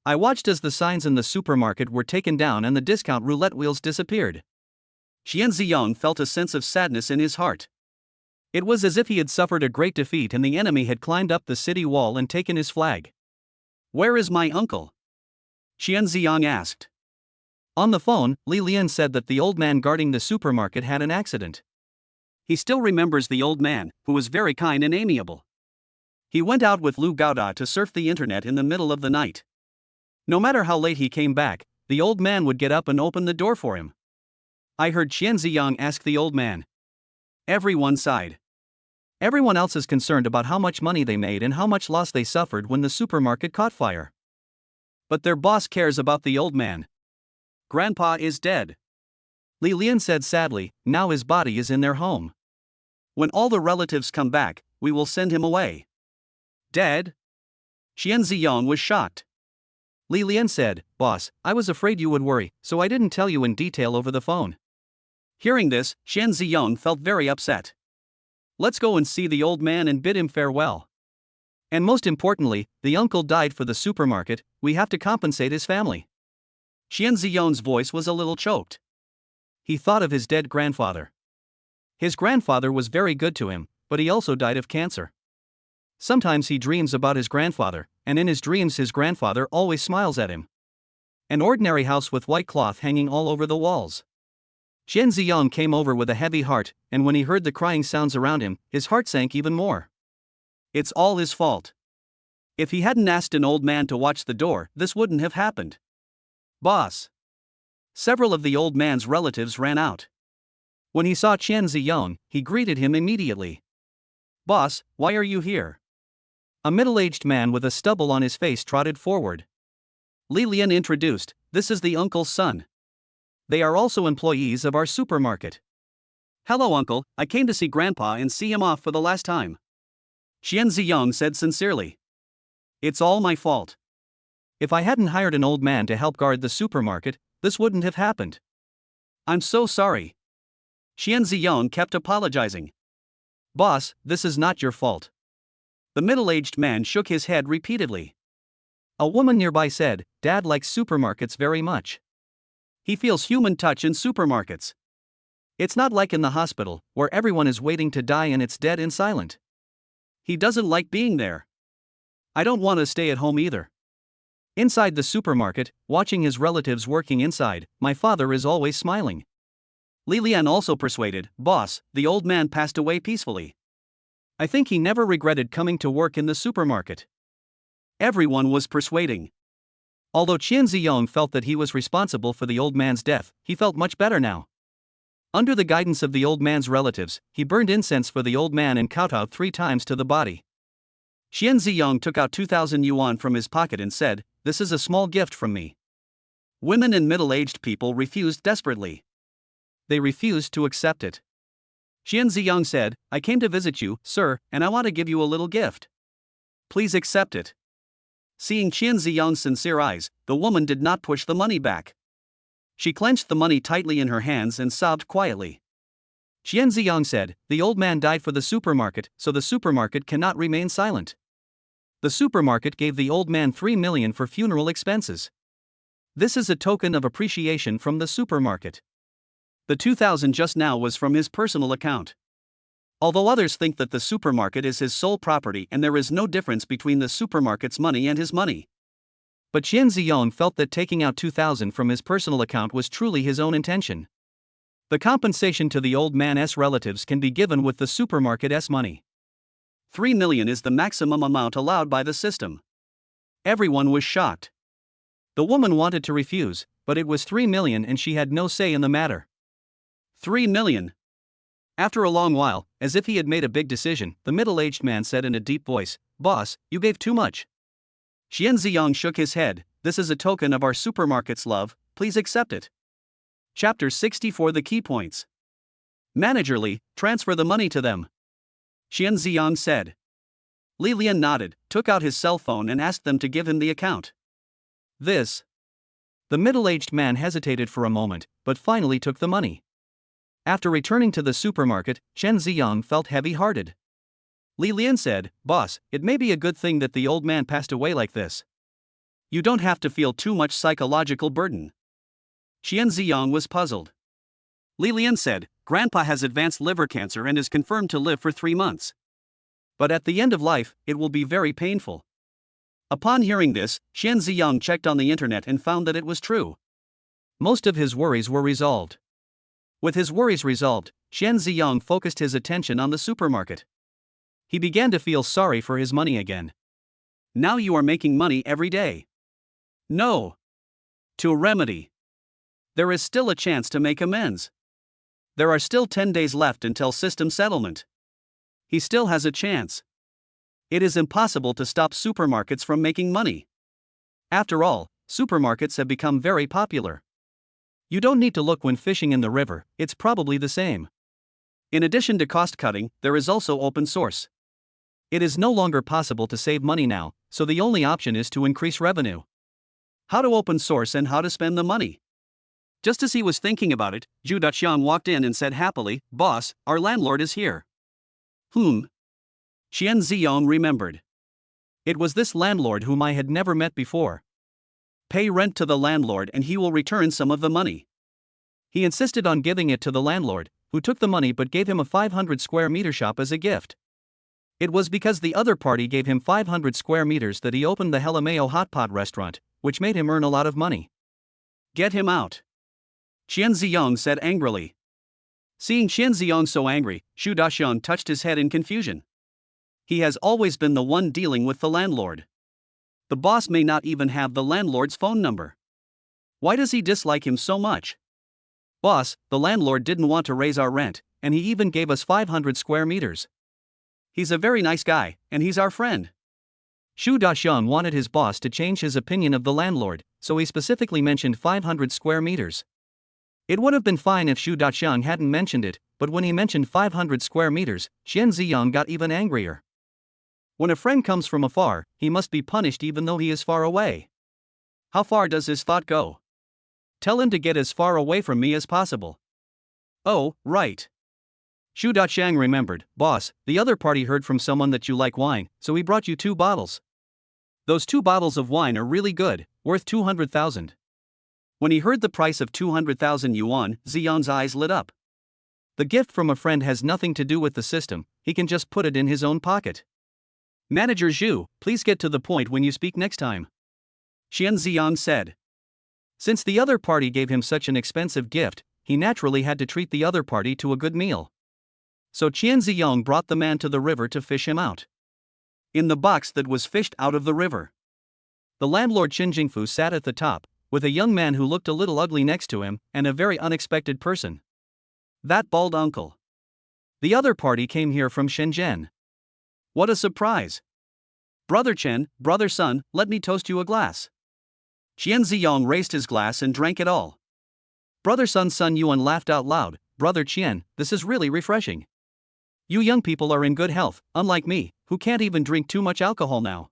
I watched as the signs in the supermarket were taken down and the discount roulette wheels disappeared. Qian Ziyang felt a sense of sadness in his heart. It was as if he had suffered a great defeat and the enemy had climbed up the city wall and taken his flag. Where is my uncle? Qian Ziyang asked. On the phone, Li Lian said that the old man guarding the supermarket had an accident. He still remembers the old man, who was very kind and amiable. He went out with Lu Gaoda to surf the internet in the middle of the night. No matter how late he came back, the old man would get up and open the door for him. I heard Qian Ziyang ask the old man. Everyone sighed. Everyone else is concerned about how much money they made and how much loss they suffered when the supermarket caught fire. But their boss cares about the old man. Grandpa is dead. Li Lian said sadly, now his body is in their home. When all the relatives come back, we will send him away. Dead? Qian Ziyang was shocked. Li Lian said, boss, I was afraid you would worry, so I didn't tell you in detail over the phone. Hearing this, Qian Ziyang felt very upset. Let's go and see the old man and bid him farewell. And most importantly, the uncle died for the supermarket, we have to compensate his family. Qian Ziyang's voice was a little choked. He thought of his dead grandfather. His grandfather was very good to him, but he also died of cancer. Sometimes he dreams about his grandfather, and in his dreams his grandfather always smiles at him. An ordinary house with white cloth hanging all over the walls. Qian Ziyang came over with a heavy heart, and when he heard the crying sounds around him, his heart sank even more. It's all his fault. If he hadn't asked an old man to watch the door, this wouldn't have happened. Boss. Several of the old man's relatives ran out. When he saw Qian Ziyang, he greeted him immediately. Boss, why are you here? A middle-aged man with a stubble on his face trotted forward. Li Lian introduced, "This is the uncle's son. They are also employees of our supermarket." "Hello uncle, I came to see grandpa and see him off for the last time," Xian Ziyang said sincerely. "It's all my fault. If I hadn't hired an old man to help guard the supermarket, this wouldn't have happened. I'm so sorry." Xian Ziyang kept apologizing. "Boss, this is not your fault." The middle-aged man shook his head repeatedly. A woman nearby said, "Dad likes supermarkets very much. He feels human touch in supermarkets. It's not like in the hospital, where everyone is waiting to die and it's dead and silent. He doesn't like being there. I don't want to stay at home either." Inside the supermarket, watching his relatives working inside, my father is always smiling. Li Lian also persuaded, "Boss, the old man passed away peacefully. I think he never regretted coming to work in the supermarket." Everyone was persuading. Although Qian Ziyong felt that he was responsible for the old man's death, he felt much better now. Under the guidance of the old man's relatives, he burned incense for the old man and kowtowed 3 times to the body. Qian Ziyong took out 2,000 yuan from his pocket and said, "This is a small gift from me." Women and middle-aged people refused desperately. They refused to accept it. Qian Ziyong said, "I came to visit you, sir, and I want to give you a little gift. Please accept it." Seeing Qian Ziyang's sincere eyes, the woman did not push the money back. She clenched the money tightly in her hands and sobbed quietly. Qian Ziyang said, "The old man died for the supermarket, so the supermarket cannot remain silent." The supermarket gave the old man 3 million for funeral expenses. This is a token of appreciation from the supermarket. The 2,000 just now was from his personal account. Although others think that the supermarket is his sole property and there is no difference between the supermarket's money and his money. But Qian Ziyong felt that taking out 2,000 from his personal account was truly his own intention. The compensation to the old man's relatives can be given with the supermarket's money. 3 million is the maximum amount allowed by the system. Everyone was shocked. The woman wanted to refuse, but it was 3 million and she had no say in the matter. 3 million. After a long while, as if he had made a big decision, the middle-aged man said in a deep voice, "Boss, you gave too much." Xian Ziyang shook his head, "This is a token of our supermarket's love, please accept it." Chapter 64 The Key Points. "Managerly, transfer the money to them," Xian Ziyang said. Li Lian nodded, took out his cell phone and asked them to give him the account. "This." The middle-aged man hesitated for a moment, but finally took the money. After returning to the supermarket, Chen Ziyang felt heavy-hearted. Li Lian said, "Boss, it may be a good thing that the old man passed away like this. You don't have to feel too much psychological burden." Qian Ziyang was puzzled. Li Lian said, "Grandpa has advanced liver cancer and is confirmed to live for 3 months. But at the end of life, it will be very painful." Upon hearing this, Qian Ziyang checked on the internet and found that it was true. Most of his worries were resolved. With his worries resolved, Qian Ziyang focused his attention on the supermarket. He began to feel sorry for his money again. "Now you are making money every day." "No. To remedy. There is still a chance to make amends. There are still 10 days left until system settlement. He still has a chance. It is impossible to stop supermarkets from making money. After all, supermarkets have become very popular. You don't need to look when fishing in the river, it's probably the same. In addition to cost cutting, there is also open source. It is no longer possible to save money now, so the only option is to increase revenue. How to open source and how to spend the money." Just as he was thinking about it, Zhu Daqiang walked in and said happily, "Boss, our landlord is here." "Whom?" Qian Ziyong remembered. It was this landlord whom I had never met before. Pay rent to the landlord and he will return some of the money. He insisted on giving it to the landlord, who took the money but gave him a 500 square meter shop as a gift. It was because the other party gave him 500 square meters that he opened the Helameo hot pot restaurant, which made him earn a lot of money. "Get him out," Qian Ziyong said angrily. Seeing Qian Ziyong so angry, Zhu Daqiang touched his head in confusion. He has always been the one dealing with the landlord. The boss may not even have the landlord's phone number. Why does he dislike him so much? "Boss, the landlord didn't want to raise our rent, and he even gave us 500 square meters. He's a very nice guy, and he's our friend." Xu Daxiang wanted his boss to change his opinion of the landlord, so he specifically mentioned 500 square meters. It would have been fine if Xu Daxiang hadn't mentioned it, but when he mentioned 500 square meters, Qian Ziyang got even angrier. When a friend comes from afar, he must be punished even though he is far away. How far does his thought go? Tell him to get as far away from me as possible. Oh, right. Xu Daxiang remembered, boss, the other party heard from someone that you like wine, so he brought you 2 bottles. Those 2 bottles of wine are really good, worth 200,000. When he heard the price of 200,000 yuan, Ziyang's eyes lit up. The gift from a friend has nothing to do with the system, he can just put it in his own pocket. Manager Zhu, please get to the point when you speak next time. Qian Ziyang said. Since the other party gave him such an expensive gift, he naturally had to treat the other party to a good meal. So Qian Ziyang brought the man to the river to fish him out. In the box that was fished out of the river, the landlord Qin Jingfu sat at the top, with a young man who looked a little ugly next to him, and a very unexpected person. That bald uncle. The other party came here from Shenzhen. What a surprise! Brother Chen, brother Sun, let me toast you a glass. Qian Ziyang raised his glass and drank it all. Brother Sun Yuan laughed out loud. Brother Qian, this is really refreshing. You young people are in good health, unlike me, who can't even drink too much alcohol now.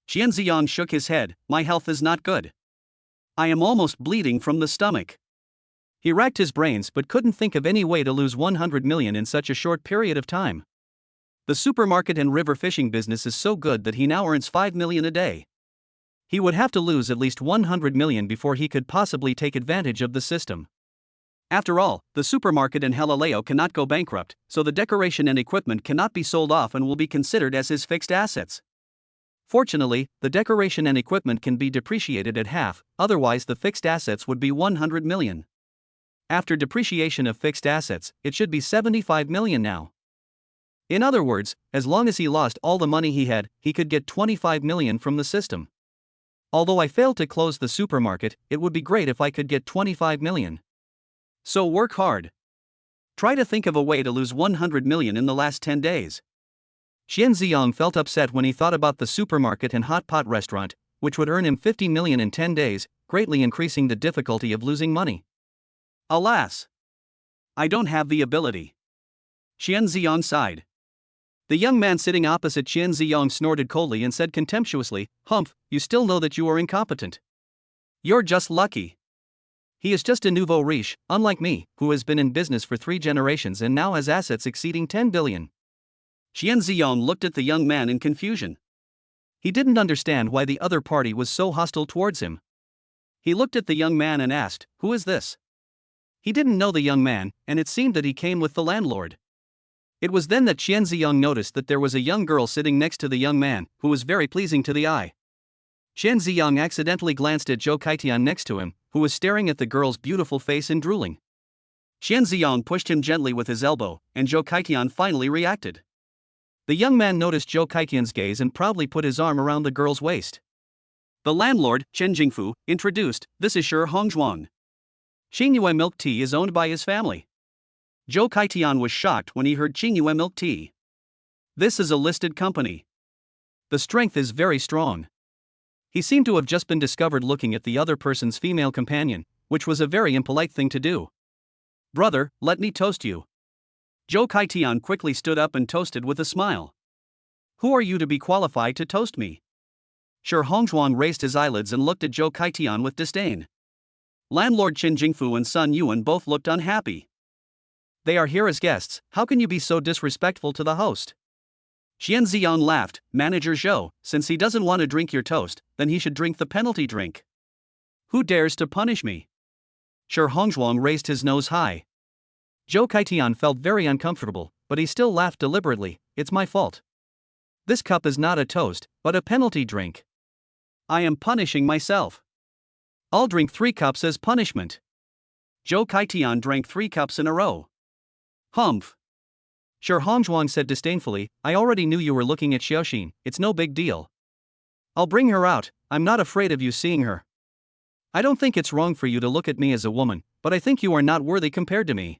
Qian Ziyang shook his head. My health is not good. I am almost bleeding from the stomach. He racked his brains but couldn't think of any way to lose 100 million in such a short period of time. The supermarket and river fishing business is so good that he now earns 5 million a day. He would have to lose at least 100 million before he could possibly take advantage of the system. After all, the supermarket and Galileo cannot go bankrupt, so the decoration and equipment cannot be sold off and will be considered as his fixed assets. Fortunately, the decoration and equipment can be depreciated at half, otherwise the fixed assets would be 100 million. After depreciation of fixed assets, it should be 75 million now. In other words, as long as he lost all the money he had, he could get 25 million from the system. Although I failed to close the supermarket, it would be great if I could get 25 million. So work hard. Try to think of a way to lose 100 million in the last 10 days. Qian Ziyang felt upset when he thought about the supermarket and hot pot restaurant, which would earn him 50 million in 10 days, greatly increasing the difficulty of losing money. Alas! I don't have the ability. Qian Ziyang sighed. The young man sitting opposite Qian Ziyang snorted coldly and said contemptuously, Humph, you still know that you are incompetent. You're just lucky. He is just a nouveau riche, unlike me, who has been in business for 3 generations and now has assets exceeding 10 billion. Qian Ziyang looked at the young man in confusion. He didn't understand why the other party was so hostile towards him. He looked at the young man and asked, Who is this? He didn't know the young man, and it seemed that he came with the landlord. It was then that Qian Ziyang noticed that there was a young girl sitting next to the young man, who was very pleasing to the eye. Qian Ziyang accidentally glanced at Zhou Kaitian next to him, who was staring at the girl's beautiful face and drooling. Qian Ziyang pushed him gently with his elbow, and Zhou Kaitian finally reacted. The young man noticed Zhou Kaitian's gaze and proudly put his arm around the girl's waist. The landlord, Chen Jingfu, introduced, This is Shi Hongzhuang. Qingyue milk tea is owned by his family. Zhou Kaitian was shocked when he heard Qingyue milk tea. This is a listed company. The strength is very strong. He seemed to have just been discovered looking at the other person's female companion, which was a very impolite thing to do. Brother, let me toast you. Zhou Kaitian quickly stood up and toasted with a smile. Who are you to be qualified to toast me? Shi Hongzhuang raised his eyelids and looked at Zhou Kaitian with disdain. Landlord Qin Jingfu and Sun Yuan both looked unhappy. They are here as guests, how can you be so disrespectful to the host? Qian Ziyang laughed, Manager Zhou, since he doesn't want to drink your toast, then he should drink the penalty drink. Who dares to punish me? Shi Hongzhuang raised his nose high. Zhou Kaitian felt very uncomfortable, but he still laughed deliberately, It's my fault. This cup is not a toast, but a penalty drink. I am punishing myself. I'll drink 3 cups as punishment. Zhou Kaitian drank 3 cups in a row. Humph. Shi Hongzhuang said disdainfully, I already knew you were looking at Xiaoxin, it's no big deal. I'll bring her out, I'm not afraid of you seeing her. I don't think it's wrong for you to look at me as a woman, but I think you are not worthy compared to me.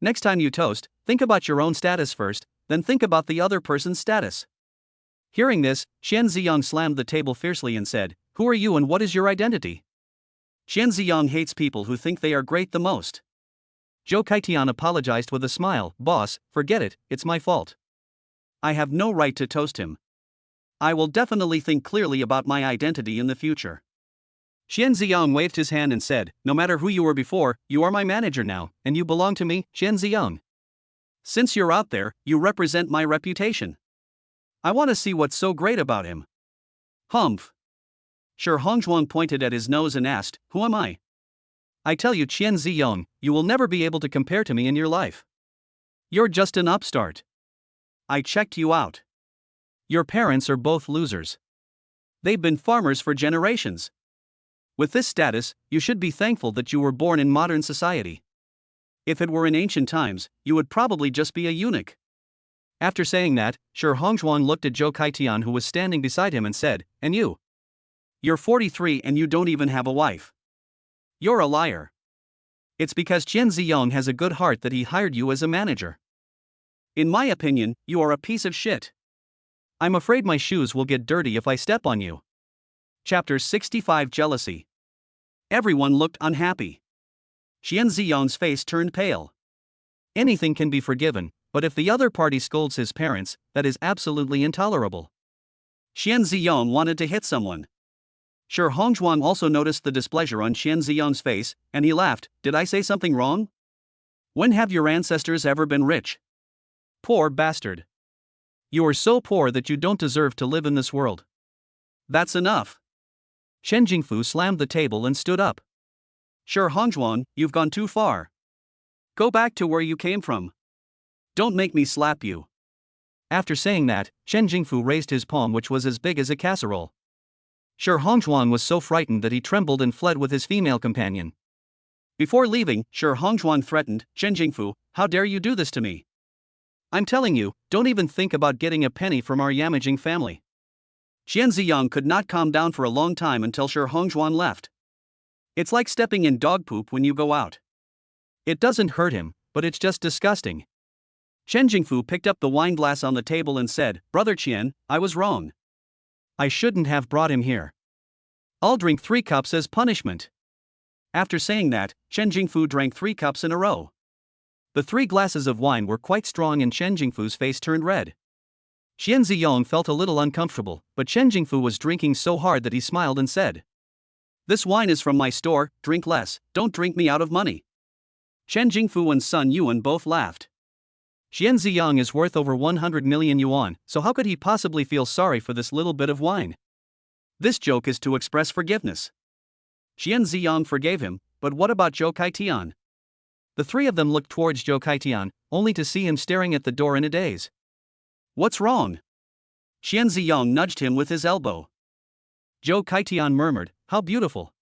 Next time you toast, think about your own status first, then think about the other person's status. Hearing this, Qian Ziyang slammed the table fiercely and said, "Who are you and what is your identity?" Qian Ziyang hates people who think they are great the most. Zhou Kaitian apologized with a smile. "Boss, forget it, it's my fault. I have no right to toast him. I will definitely think clearly about my identity in the future." Qian Ziyang waved his hand and said, "No matter who you were before, you are my manager now, and you belong to me, Qian Ziyang. Since you're out there, you represent my reputation. I want to see what's so great about him." "Humph." Shi Hongzhuang pointed at his nose and asked, "Who am I?" "I tell you, Qian Ziyang, you will never be able to compare to me in your life. You're just an upstart. I checked you out. Your parents are both losers. They've been farmers for generations. With this status, you should be thankful that you were born in modern society. If it were in ancient times, you would probably just be a eunuch." After saying that, Shi Hongzhuang looked at Zhou Kaitian, who was standing beside him, and said, "And you? You're 43 and you don't even have a wife. You're a liar. It's because Qian Ziyang has a good heart that he hired you as a manager. In my opinion, you are a piece of shit. I'm afraid my shoes will get dirty if I step on you." Chapter 65 Jealousy. Everyone looked unhappy. Qian Ziyang's face turned pale. Anything can be forgiven, but if the other party scolds his parents, that is absolutely intolerable. Qian Ziyang wanted to hit someone. Shi Hongzhuang also noticed the displeasure on Qian Ziyang's face, and he laughed. "Did I say something wrong? When have your ancestors ever been rich? Poor bastard. You are so poor that you don't deserve to live in this world. That's enough." Shen Jingfu slammed the table and stood up. "Shi Hongzhuang, you've gone too far. Go back to where you came from. Don't make me slap you." After saying that, Shen Jingfu raised his palm, which was as big as a casserole. Shi Hongzhuang was so frightened that he trembled and fled with his female companion. Before leaving, Shi Hongzhuang threatened, "Shen Jingfu, how dare you do this to me? I'm telling you, don't even think about getting a penny from our Yamajing family." Qian Ziyang could not calm down for a long time until Shi Hongzhuang left. It's like stepping in dog poop when you go out. It doesn't hurt him, but it's just disgusting. Shen Jingfu picked up the wine glass on the table and said, "Brother Qian, I was wrong. I shouldn't have brought him here. I'll drink 3 cups as punishment." After saying that, Shen Jingfu drank 3 cups in a row. The 3 glasses of wine were quite strong and Shen Jingfu's face turned red. Qian Ziyang felt a little uncomfortable, but Shen Jingfu was drinking so hard that he smiled and said, "This wine is from my store, drink less, don't drink me out of money." Shen Jingfu and Sun Yuan both laughed. Qian Ziyang is worth over 100 million yuan, so how could he possibly feel sorry for this little bit of wine? This joke is to express forgiveness. Qian Ziyang forgave him, but what about Zhou Kaitian? The 3 of them looked towards Zhou Kaitian, only to see him staring at the door in a daze. "What's wrong?" Qian Ziyang nudged him with his elbow. Zhou Kaitian murmured, "How beautiful.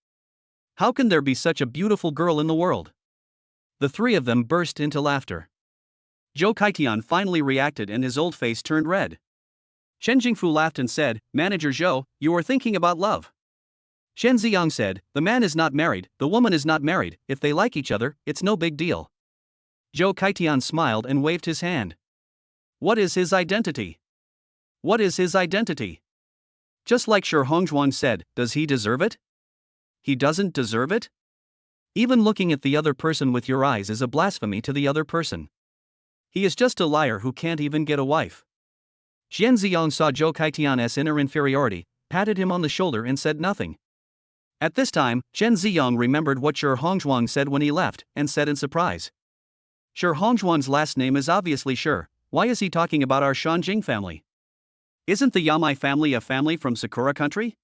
How can there be such a beautiful girl in the world?" The 3 of them burst into laughter. Zhou Kaitian finally reacted and his old face turned red. Shen Jingfu laughed and said, "Manager Zhou, you are thinking about love." Shen Ziyang said, "The man is not married, the woman is not married, if they like each other, it's no big deal." Zhou Kaitian smiled and waved his hand. "What is his identity? What is his identity?" Just like Shi Hongzhuang said, does he deserve it? He doesn't deserve it? Even looking at the other person with your eyes is a blasphemy to the other person. He is just a liar who can't even get a wife. Qian Ziyang saw Zhou Kaitian's inner inferiority, patted him on the shoulder and said nothing. At this time, Qian Ziyang remembered what Shi Hongzhuang said when he left, and said in surprise, "Shi Hongzhuang's last name is obviously Shi. Why is he talking about our Shanjing family? Isn't the Yamai family a family from Sakura country?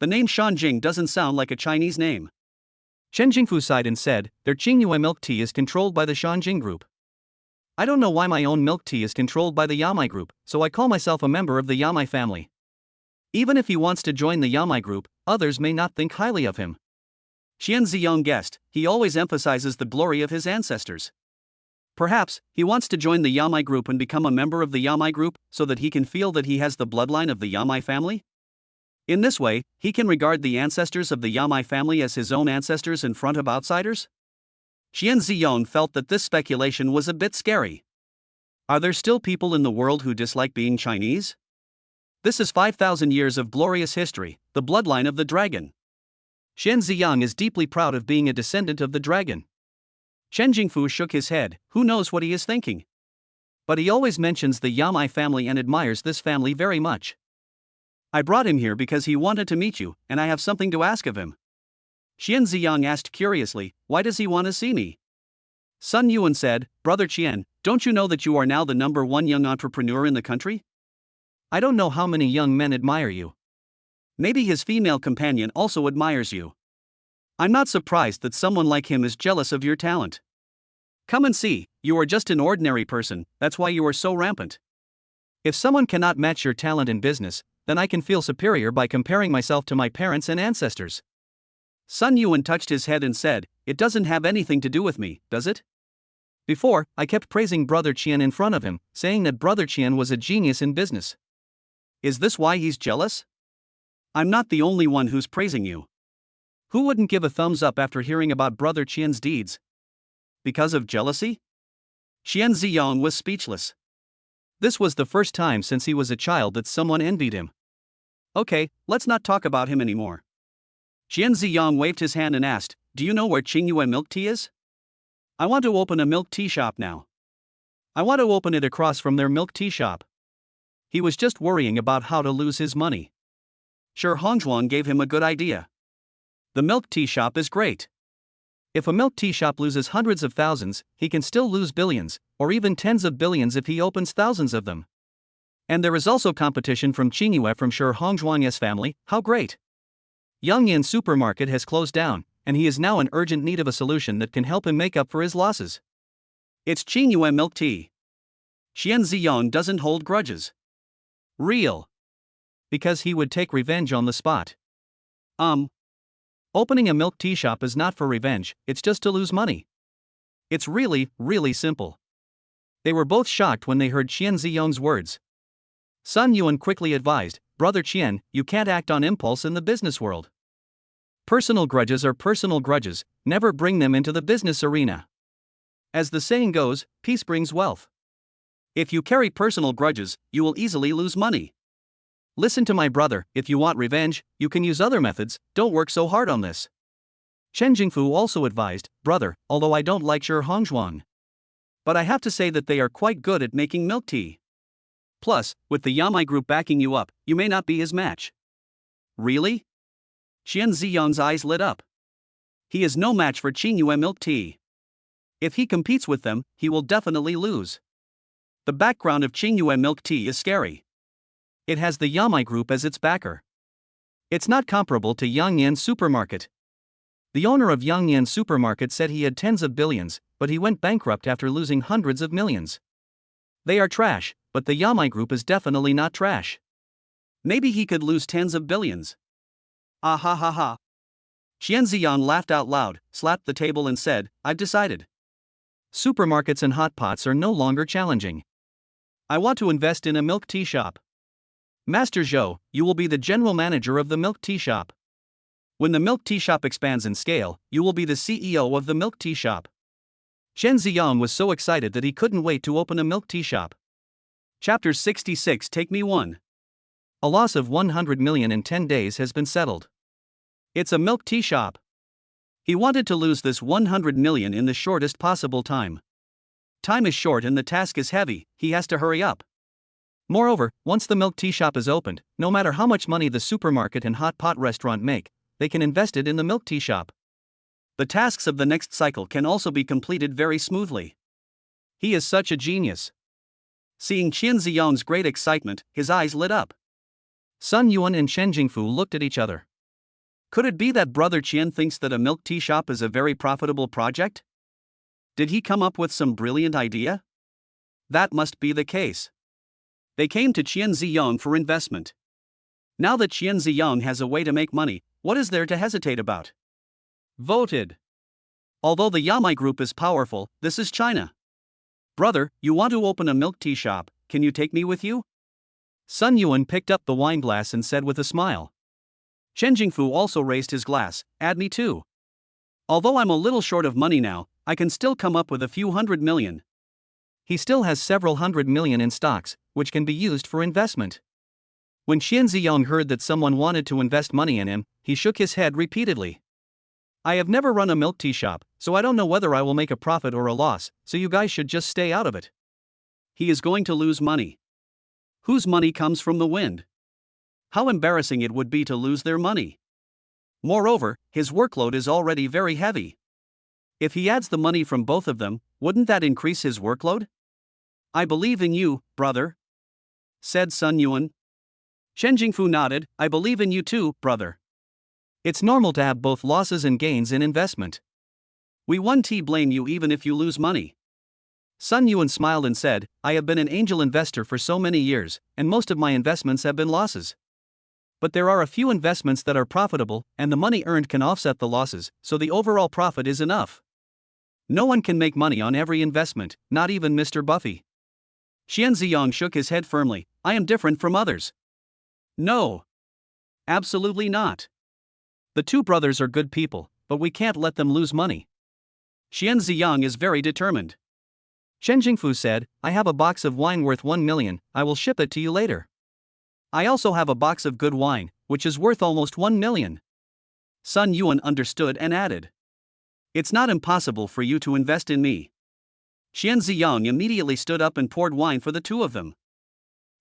The name Shanjing doesn't sound like a Chinese name." Shen Jingfu sighed and said, "Their Qingyue milk tea is controlled by the Shanjing group. I don't know why my own milk tea is controlled by the Yamai group, so I call myself a member of the Yamai family. Even if he wants to join the Yamai group, others may not think highly of him." Qian Ziyang guessed, he always emphasizes the glory of his ancestors. Perhaps, he wants to join the Yamai group and become a member of the Yamai group, so that he can feel that he has the bloodline of the Yamai family? In this way, he can regard the ancestors of the Yamai family as his own ancestors in front of outsiders? Qian Ziyang felt that this speculation was a bit scary. Are there still people in the world who dislike being Chinese? This is 5,000 years of glorious history, the bloodline of the dragon. Chen Ziyang is deeply proud of being a descendant of the dragon. Chen Jingfu shook his head, who knows what he is thinking. But he always mentions the Yamai family and admires this family very much. I brought him here because he wanted to meet you, and I have something to ask of him. Qian Ziyang asked curiously, why does he want to see me? Sun Yuan said, Brother Qian, don't you know that you are now the #1 young entrepreneur in the country? I don't know how many young men admire you. Maybe his female companion also admires you. I'm not surprised that someone like him is jealous of your talent. Come and see, you are just an ordinary person, that's why you are so rampant. If someone cannot match your talent in business, then I can feel superior by comparing myself to my parents and ancestors. Sun Yuan touched his head and said, it doesn't have anything to do with me, does it? Before, I kept praising Brother Qian in front of him, saying that Brother Qian was a genius in business. Is this why he's jealous? I'm not the only one who's praising you. Who wouldn't give a thumbs up after hearing about Brother Qian's deeds? Because of jealousy? Qian Ziyang was speechless. This was the first time since he was a child that someone envied him. Okay, let's not talk about him anymore. Qian Ziyang waved his hand and asked, do you know where Qingyue milk tea is? I want to open a milk tea shop now. I want to open it across from their milk tea shop. He was just worrying about how to lose his money. Sure, Hongzhuang gave him a good idea. The milk tea shop is great. If a milk tea shop loses hundreds of thousands, he can still lose billions, or even tens of billions if he opens thousands of them. And there is also competition from Qingyue from Sure Hongzhuang's family, how great! Yangyan supermarket has closed down, and he is now in urgent need of a solution that can help him make up for his losses. It's Qingyue milk tea. Qian Ziyang doesn't hold grudges. Real. Because he would take revenge on the spot. Opening a milk tea shop is not for revenge, it's just to lose money. It's really, really simple. They were both shocked when they heard Qian Ziyang's words. Sun Yuan quickly advised, Brother Qian, you can't act on impulse in the business world. Personal grudges are personal grudges, never bring them into the business arena. As the saying goes, peace brings wealth. If you carry personal grudges, you will easily lose money. Listen to my brother, if you want revenge, you can use other methods, don't work so hard on this. Chen Jingfu also advised, brother, although I don't like Sure Hongzhuang. But I have to say that they are quite good at making milk tea. Plus, with the Yamai group backing you up, you may not be his match. Really? Qian Ziyang's eyes lit up. He is no match for Qingyue milk tea. If he competes with them, he will definitely lose. The background of Qingyue milk tea is scary. It has the Yamai group as its backer. It's not comparable to Yangyan supermarket. The owner of Yangyan supermarket said he had tens of billions, but he went bankrupt after losing hundreds of millions. They are trash, but the Yamai group is definitely not trash. Maybe he could lose tens of billions. Ah ha ha ha. Qian Ziyang laughed out loud, slapped the table and said, I've decided. Supermarkets and hot pots are no longer challenging. I want to invest in a milk tea shop. Master Zhou, you will be the general manager of the milk tea shop. When the milk tea shop expands in scale, you will be the CEO of the milk tea shop. Chen Ziyang was so excited that he couldn't wait to open a milk tea shop. Chapter 66 Take Me 1. A loss of 100 million in 10 days has been settled. It's a milk tea shop. He wanted to lose this 100 million in the shortest possible time. Time is short and the task is heavy, he has to hurry up. Moreover, once the milk tea shop is opened, no matter how much money the supermarket and hot pot restaurant make, they can invest it in the milk tea shop. The tasks of the next cycle can also be completed very smoothly. He is such a genius. Seeing Qian Ziyang's great excitement, his eyes lit up. Sun Yuan and Chen Jingfu looked at each other. Could it be that Brother Qian thinks that a milk tea shop is a very profitable project? Did he come up with some brilliant idea? That must be the case. They came to Qian Ziyang for investment. Now that Qian Ziyang has a way to make money, what is there to hesitate about? Voted. Although the Yamai group is powerful, this is China. Brother, you want to open a milk tea shop, can you take me with you? Sun Yuan picked up the wine glass and said with a smile. Chen Jingfu also raised his glass, add me too. Although I'm a little short of money now, I can still come up with a few 100 million. He still has several 100 million in stocks, which can be used for investment. When Xian Ziyong heard that someone wanted to invest money in him, he shook his head repeatedly. I have never run a milk tea shop, so I don't know whether I will make a profit or a loss, so you guys should just stay out of it. He is going to lose money. Whose money comes from the wind? How embarrassing it would be to lose their money. Moreover, his workload is already very heavy. If he adds the money from both of them, wouldn't that increase his workload? I believe in you, brother, said Sun Yuan. Chen Jingfu nodded, I believe in you too, brother. It's normal to have both losses and gains in investment. We won't blame you even if you lose money. Sun Yuan smiled and said, I have been an angel investor for so many years, and most of my investments have been losses. But there are a few investments that are profitable, and the money earned can offset the losses, so the overall profit is enough. No one can make money on every investment, not even Mr. Buffy. Xian Ziyong shook his head firmly, I am different from others. No. Absolutely not. The two brothers are good people, but we can't let them lose money. Xian Ziyong is very determined. Chen Jingfu said, I have a box of wine worth 1 million, I will ship it to you later. I also have a box of good wine, which is worth almost 1 million. Sun Yuan understood and added. It's not impossible for you to invest in me. Xian Ziyong immediately stood up and poured wine for the two of them.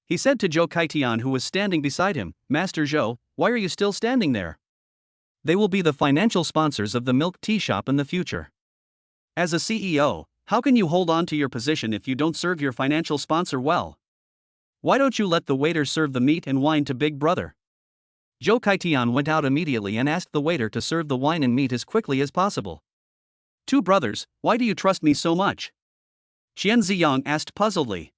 He said to Zhou Kaitian, who was standing beside him, Master Zhou, why are you still standing there? They will be the financial sponsors of the milk tea shop in the future. As a CEO, how can you hold on to your position if you don't serve your financial sponsor well? Why don't you let the waiter serve the meat and wine to Big Brother? Zhou Kaitian went out immediately and asked the waiter to serve the wine and meat as quickly as possible. Two brothers, why do you trust me so much? Xian Ziyong asked puzzledly.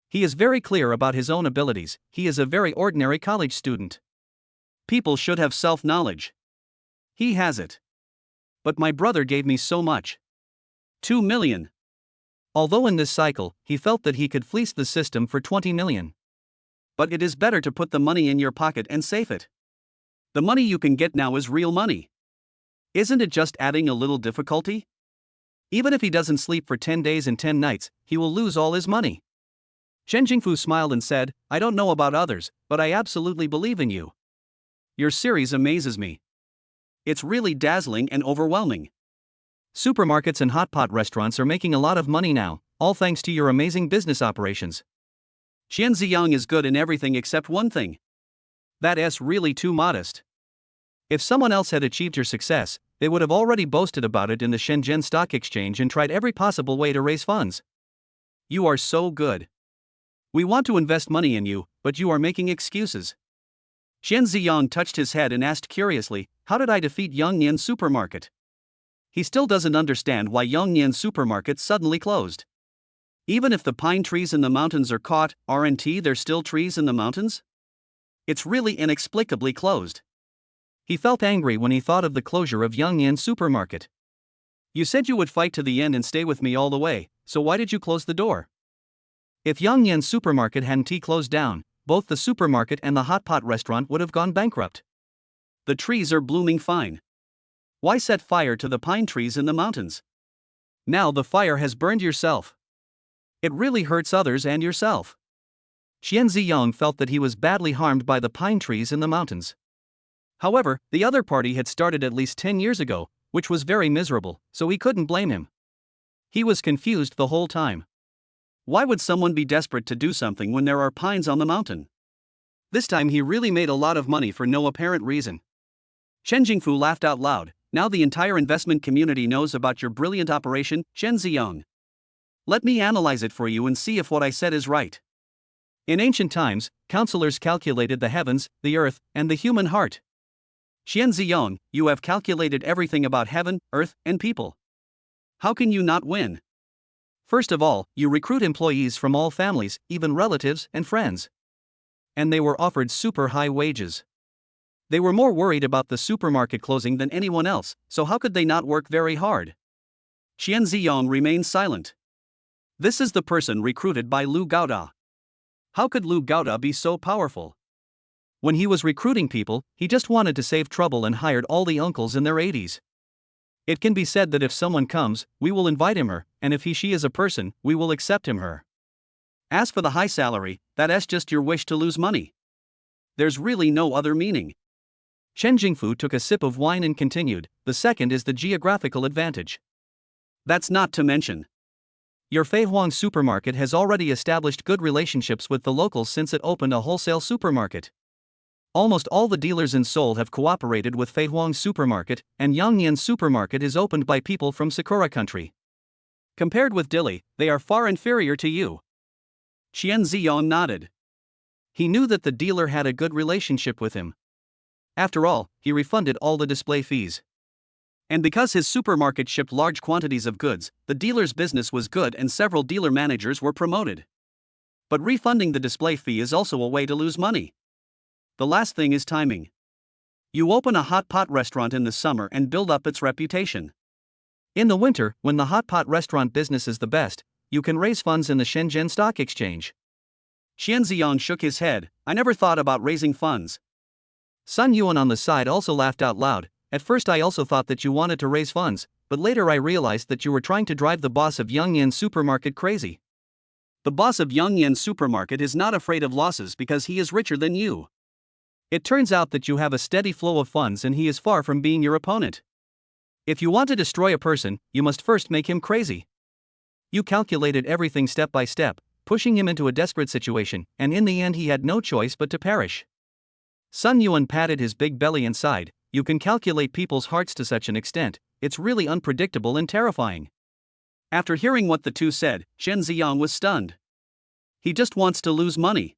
He is very clear about his own abilities, he is a very ordinary college student. People should have self-knowledge. He has it. But my brother gave me so much. 2 million. Although in this cycle, he felt that he could fleece the system for 20 million. But it is better to put the money in your pocket and save it. The money you can get now is real money. Isn't it just adding a little difficulty? Even if he doesn't sleep for 10 days and 10 nights, he will lose all his money. Chen Jingfu smiled and said, I don't know about others, but I absolutely believe in you. Your series amazes me. It's really dazzling and overwhelming. Supermarkets and hot pot restaurants are making a lot of money now, all thanks to your amazing business operations. Xian Ziyang is good in everything except one thing. That's really too modest. If someone else had achieved your success, they would have already boasted about it in the Shenzhen Stock Exchange and tried every possible way to raise funds. You are so good. We want to invest money in you, but you are making excuses. Xian Ziyang touched his head and asked curiously, how did I defeat Yongnian Supermarket? He still doesn't understand why Yongnian Supermarket suddenly closed. Even if the pine trees in the mountains are caught, aren't there still trees in the mountains? It's really inexplicably closed. He felt angry when he thought of the closure of Yongnian Supermarket. You said you would fight to the end and stay with me all the way, so why did you close the door? If Yongnian Supermarket hadn't closed down, both the supermarket and the hot pot restaurant would have gone bankrupt. The trees are blooming fine. Why set fire to the pine trees in the mountains? Now the fire has burned yourself. It really hurts others and yourself. Xian Ziyong felt that he was badly harmed by the pine trees in the mountains. However, the other party had started at least 10 years ago, which was very miserable, so he couldn't blame him. He was confused the whole time. Why would someone be desperate to do something when there are pines on the mountain? This time he really made a lot of money for no apparent reason. Chen Jingfu laughed out loud. Now the entire investment community knows about your brilliant operation, Xian Ziyong. Let me analyze it for you and see if what I said is right. In ancient times, counselors calculated the heavens, the earth, and the human heart. Xian Ziyong, you have calculated everything about heaven, earth, and people. How can you not win? First of all, you recruit employees from all families, even relatives and friends. And they were offered super high wages. They were more worried about the supermarket closing than anyone else, so how could they not work very hard? Xian Ziyong remained silent. This is the person recruited by Lu Gaoda. How could Lu Gaoda be so powerful? When he was recruiting people, he just wanted to save trouble and hired all the uncles in their 80s. It can be said that if someone comes, we will invite him her, and if she is a person, we will accept him her. As for the high salary, that's just your wish to lose money. There's really no other meaning. Chen Jingfu took a sip of wine and continued, the second is the geographical advantage. That's not to mention. Your Feihuang supermarket has already established good relationships with the locals since it opened a wholesale supermarket. Almost all the dealers in Seoul have cooperated with Feihuang supermarket, and Yangnian supermarket is opened by people from Sakura country. Compared with Dili, they are far inferior to you. Qian Ziyong nodded. He knew that the dealer had a good relationship with him. After all, he refunded all the display fees. And because his supermarket shipped large quantities of goods, the dealer's business was good and several dealer managers were promoted. But refunding the display fee is also a way to lose money. The last thing is timing. You open a hot pot restaurant in the summer and build up its reputation. In the winter, when the hot pot restaurant business is the best, you can raise funds in the Shenzhen Stock Exchange. Qian Ziyang shook his head, I never thought about raising funds. Sun Yuan on the side also laughed out loud. At first I also thought that you wanted to raise funds, but later I realized that you were trying to drive the boss of Yangnian supermarket crazy. The boss of Yangnian supermarket is not afraid of losses because he is richer than you. It turns out that you have a steady flow of funds and he is far from being your opponent. If you want to destroy a person, you must first make him crazy. You calculated everything step by step, pushing him into a desperate situation, and in the end he had no choice but to perish. Sun Yuan patted his big belly and sighed. You can calculate people's hearts to such an extent, it's really unpredictable and terrifying. After hearing what the two said, Chen Ziyang was stunned. He just wants to lose money.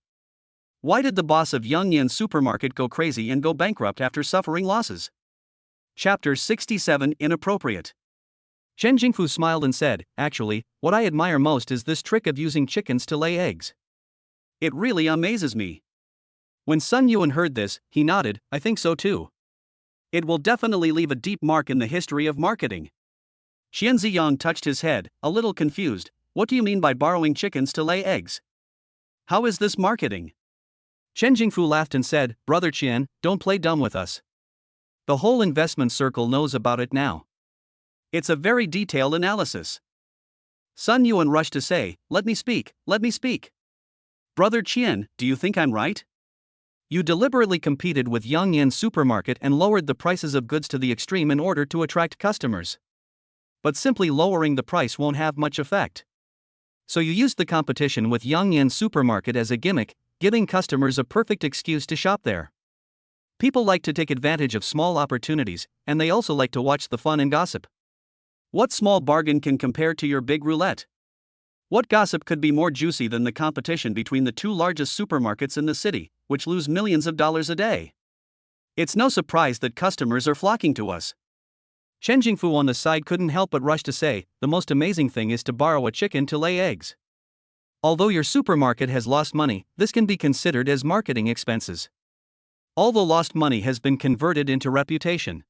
Why did the boss of Yangnian supermarket go crazy and go bankrupt after suffering losses? Chapter 67 Inappropriate. Chen Jingfu smiled and said, actually, what I admire most is this trick of using chickens to lay eggs. It really amazes me. When Sun Yuan heard this, he nodded, I think so too. It will definitely leave a deep mark in the history of marketing. Qian Ziyang touched his head, a little confused. What do you mean by borrowing chickens to lay eggs? How is this marketing? Chen Jingfu laughed and said, Brother Qian, don't play dumb with us. The whole investment circle knows about it now. It's a very detailed analysis. Sun Yuan rushed to say, let me speak. Brother Qian, do you think I'm right? You deliberately competed with Yangnian supermarket and lowered the prices of goods to the extreme in order to attract customers. But simply lowering the price won't have much effect. So you used the competition with Yangnian supermarket as a gimmick, giving customers a perfect excuse to shop there. People like to take advantage of small opportunities, and they also like to watch the fun and gossip. What small bargain can compare to your big roulette? What gossip could be more juicy than the competition between the two largest supermarkets in the city, which lose millions of dollars a day? It's no surprise that customers are flocking to us. Chen Jingfu on the side couldn't help but rush to say, the most amazing thing is to borrow a chicken to lay eggs. Although your supermarket has lost money, this can be considered as marketing expenses. All the lost money has been converted into reputation.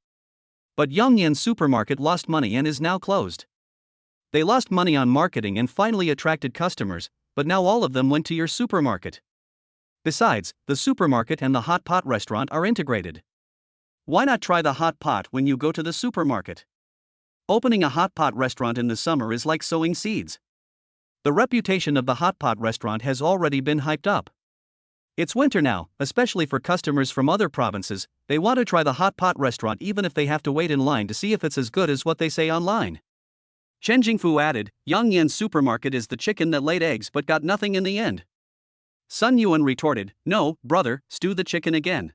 But Yangnian supermarket lost money and is now closed. They lost money on marketing and finally attracted customers, but now all of them went to your supermarket. Besides, the supermarket and the hot pot restaurant are integrated. Why not try the hot pot when you go to the supermarket? Opening a hot pot restaurant in the summer is like sowing seeds. The reputation of the hot pot restaurant has already been hyped up. It's winter now, especially for customers from other provinces. They want to try the hot pot restaurant even if they have to wait in line to see if it's as good as what they say online. Chen Jingfu added, Yangnian supermarket is the chicken that laid eggs but got nothing in the end. Sun Yuan retorted, no, brother, stew the chicken again.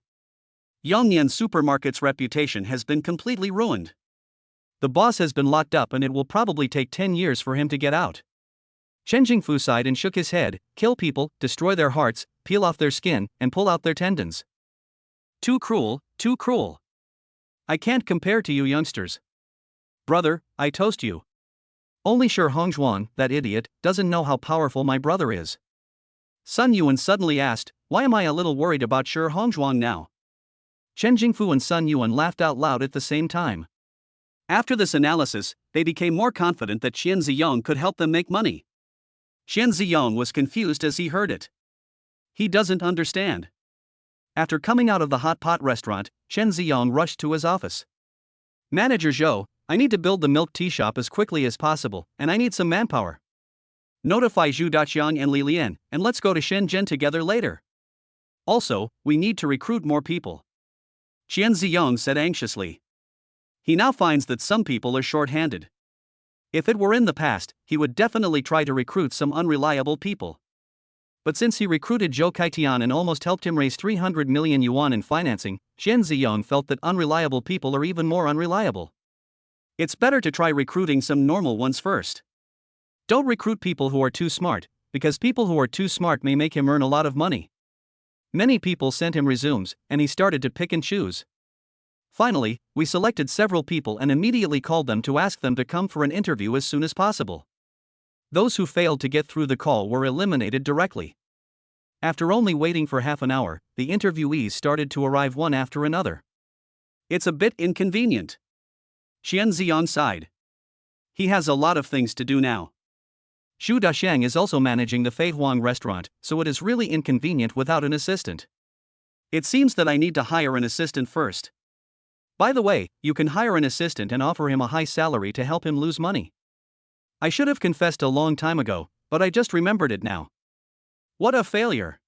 Yangnian supermarket's reputation has been completely ruined. The boss has been locked up and it will probably take 10 years for him to get out. Chen Jingfu sighed and shook his head, kill people, destroy their hearts, peel off their skin, and pull out their tendons. Too cruel, too cruel. I can't compare to you youngsters. Brother, I toast you. Only Shi Hongzhuang, that idiot, doesn't know how powerful my brother is. Sun Yuan suddenly asked, why am I a little worried about Shi Hongzhuang now? Chen Jingfu and Sun Yuan laughed out loud at the same time. After this analysis, they became more confident that Qian Ziyong could help them make money. Qian Ziyong was confused as he heard it. He doesn't understand. After coming out of the hot pot restaurant, Chen Ziyong rushed to his office. Manager Zhou, I need to build the milk tea shop as quickly as possible, and I need some manpower. Notify Zhu Daqiang and Li Lian, and let's go to Shenzhen together later. Also, we need to recruit more people, Qian Ziyong said anxiously. He now finds that some people are short-handed. If it were in the past, he would definitely try to recruit some unreliable people. But since he recruited Zhou Kaitian and almost helped him raise 300 million yuan in financing, Qian Ziyong felt that unreliable people are even more unreliable. It's better to try recruiting some normal ones first. Don't recruit people who are too smart, because people who are too smart may make him earn a lot of money. Many people sent him resumes, and he started to pick and choose. Finally, we selected several people and immediately called them to ask them to come for an interview as soon as possible. Those who failed to get through the call were eliminated directly. After only waiting for half an hour, the interviewees started to arrive one after another. It's a bit inconvenient, Qian Ziyong sighed. He has a lot of things to do now. Xu Dasheng is also managing the Fei Huang restaurant, so it is really inconvenient without an assistant. It seems that I need to hire an assistant first. By the way, you can hire an assistant and offer him a high salary to help him lose money. I should have confessed a long time ago, but I just remembered it now. What a failure.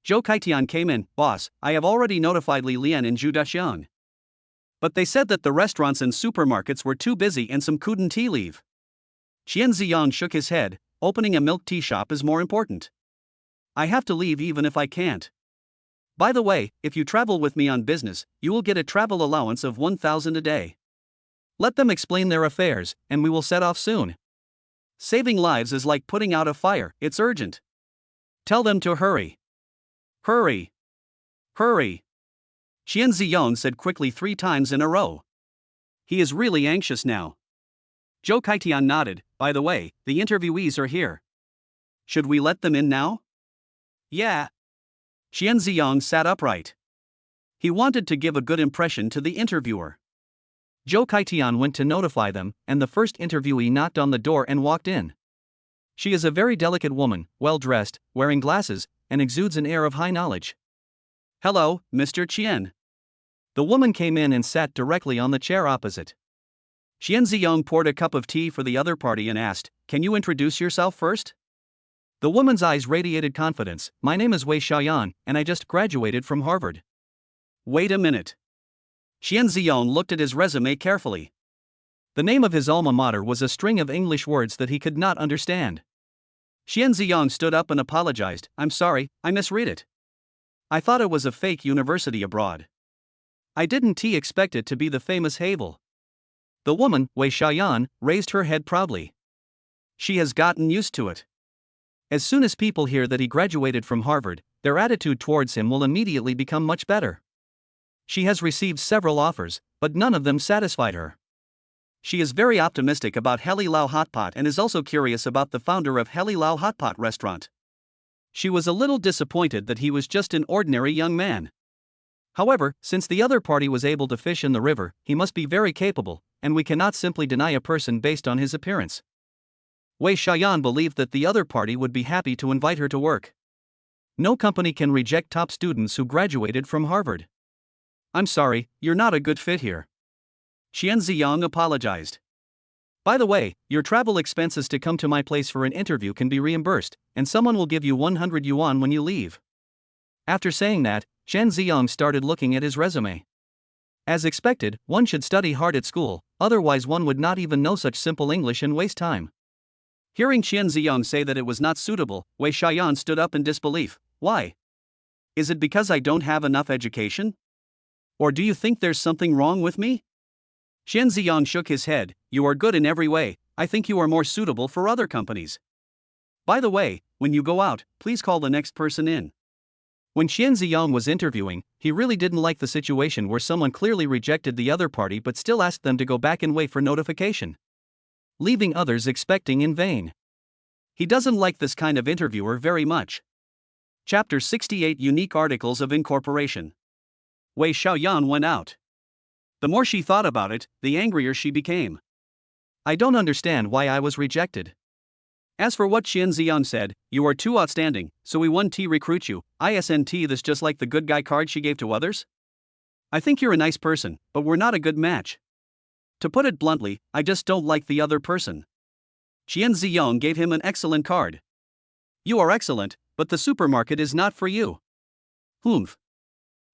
Zhou Kaitian came in. Boss, I have already notified Li Lian and Zhu Daxiang. But they said that the restaurants and supermarkets were too busy and some couldn't leave. Qian Ziyong shook his head. Opening a milk tea shop is more important. I have to leave even if I can't. By the way, if you travel with me on business, you will get a travel allowance of 1,000 a day. Let them explain their affairs, and we will set off soon. Saving lives is like putting out a fire, it's urgent. Tell them to hurry. Hurry. Hurry. Qian Ziyong said quickly 3 times in a row. He is really anxious now. Zhou Kaitian nodded. By the way, the interviewees are here. Should we let them in now? Yeah. Qian Ziyong sat upright. He wanted to give a good impression to the interviewer. Zhou Kaitian went to notify them, and the first interviewee knocked on the door and walked in. She is a very delicate woman, well-dressed, wearing glasses, and exudes an air of high knowledge. Hello, Mr. Qian. The woman came in and sat directly on the chair opposite. Qian Ziyong poured a cup of tea for the other party and asked, "Can you introduce yourself first?" The woman's eyes radiated confidence. My name is Wei Xiaoyan, and I just graduated from Harvard. Wait a minute. Qian Ziyong looked at his resume carefully. The name of his alma mater was a string of English words that he could not understand. Qian Ziyong stood up and apologized. I'm sorry, I misread it. I thought it was a fake university abroad. I didn't expect it to be the famous Havel. The woman, Wei Xiaoyan, raised her head proudly. She has gotten used to it. As soon as people hear that he graduated from Harvard, their attitude towards him will immediately become much better. She has received several offers, but none of them satisfied her. She is very optimistic about Heli Lao Hotpot and is also curious about the founder of Heli Lao Hotpot restaurant. She was a little disappointed that he was just an ordinary young man. However, since the other party was able to fish in the river, he must be very capable, and we cannot simply deny a person based on his appearance. Wei Xiaoyan believed that the other party would be happy to invite her to work. No company can reject top students who graduated from Harvard. I'm sorry, you're not a good fit here. Qian Ziyong apologized. By the way, your travel expenses to come to my place for an interview can be reimbursed, and someone will give you 100 yuan when you leave. After saying that, Qian Ziyong started looking at his resume. As expected, one should study hard at school, otherwise one would not even know such simple English and waste time. Hearing Qian Ziyong say that it was not suitable, Wei Xiaoyan stood up in disbelief. Why? Is it because I don't have enough education? Or do you think there's something wrong with me? Qian Ziyong shook his head. You are good in every way, I think you are more suitable for other companies. By the way, when you go out, please call the next person in. When Qian Ziyong was interviewing, he really didn't like the situation where someone clearly rejected the other party but still asked them to go back and wait for notification, leaving others expecting in vain. He doesn't like this kind of interviewer very much. Chapter 68 Unique Articles of Incorporation. Wei Xiaoyan went out. The more she thought about it, the angrier she became. I don't understand why I was rejected. As for what Qian Ziyong said, you are too outstanding, so we want to recruit you. Isn't this just like the good guy card she gave to others? I think you're a nice person, but we're not a good match. To put it bluntly, I just don't like the other person. Qian Ziyong gave him an excellent card. You are excellent, but the supermarket is not for you. Humph.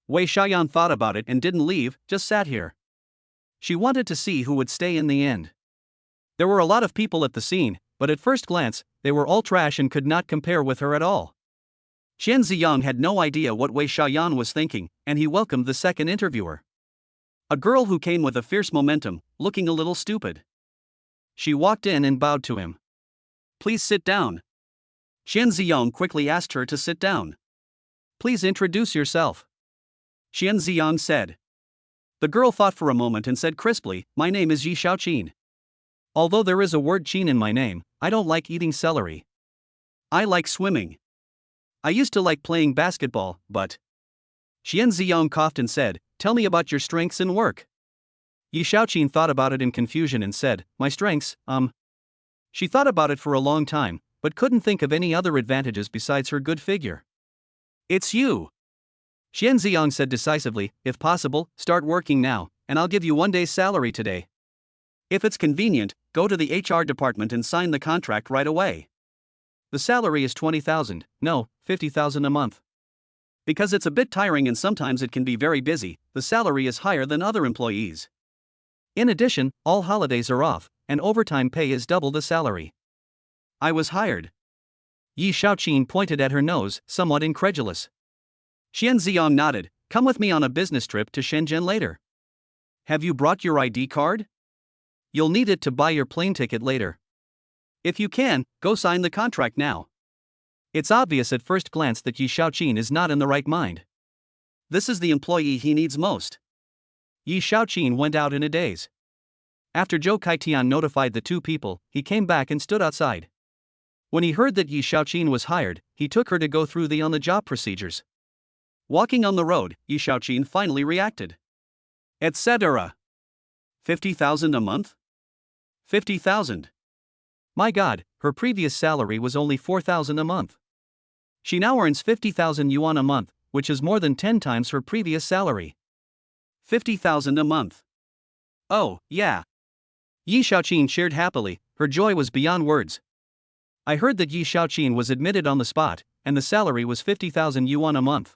Wei Xiaoyan thought about it and didn't leave, just sat here. She wanted to see who would stay in the end. There were a lot of people at the scene, but at first glance, they were all trash and could not compare with her at all. Qian Ziyang had no idea what Wei Xiaoyan was thinking, and he welcomed the second interviewer. A girl who came with a fierce momentum, looking a little stupid. She walked in and bowed to him. Please sit down. Qian Ziyang quickly asked her to sit down. Please introduce yourself. Qian Ziyang said. The girl thought for a moment and said crisply, my name is Yi Xiaoqin. Although there is a word qin in my name, I don't like eating celery. I like swimming. I used to like playing basketball, but... Qian Ziyang coughed and said, tell me about your strengths and work. Yi Xiaoqin thought about it in confusion and said, my strengths, She thought about it for a long time, but couldn't think of any other advantages besides her good figure. It's you. Qian Ziyang said decisively, if possible, start working now, and I'll give you 1 day's salary today. If it's convenient, go to the HR department and sign the contract right away. The salary is 20,000, no, 50,000 a month. Because it's a bit tiring and sometimes it can be very busy, the salary is higher than other employees. In addition, all holidays are off, and overtime pay is double the salary. I was hired. Yi Xiaoqin pointed at her nose, somewhat incredulous. Qian Ziyang nodded, come with me on a business trip to Shenzhen later. Have you brought your ID card? You'll need it to buy your plane ticket later. If you can, go sign the contract now. It's obvious at first glance that Yi Xiaoqin is not in the right mind. This is the employee he needs most. Yi Xiaoqin went out in a daze. After Zhou Kaitian notified the two people, he came back and stood outside. When he heard that Yi Xiaoqin was hired, he took her to go through the on-the-job procedures. Walking on the road, Yi Xiaoqin finally reacted. Etc. 50,000 a month? 50,000. My God, her previous salary was only 4,000 a month. She now earns 50,000 yuan a month, which is more than 10 times her previous salary. 50,000 a month. Oh, yeah. Yi Xiaoqin cheered happily, her joy was beyond words. I heard that Yi Xiaoqin was admitted on the spot, and the salary was 50,000 yuan a month.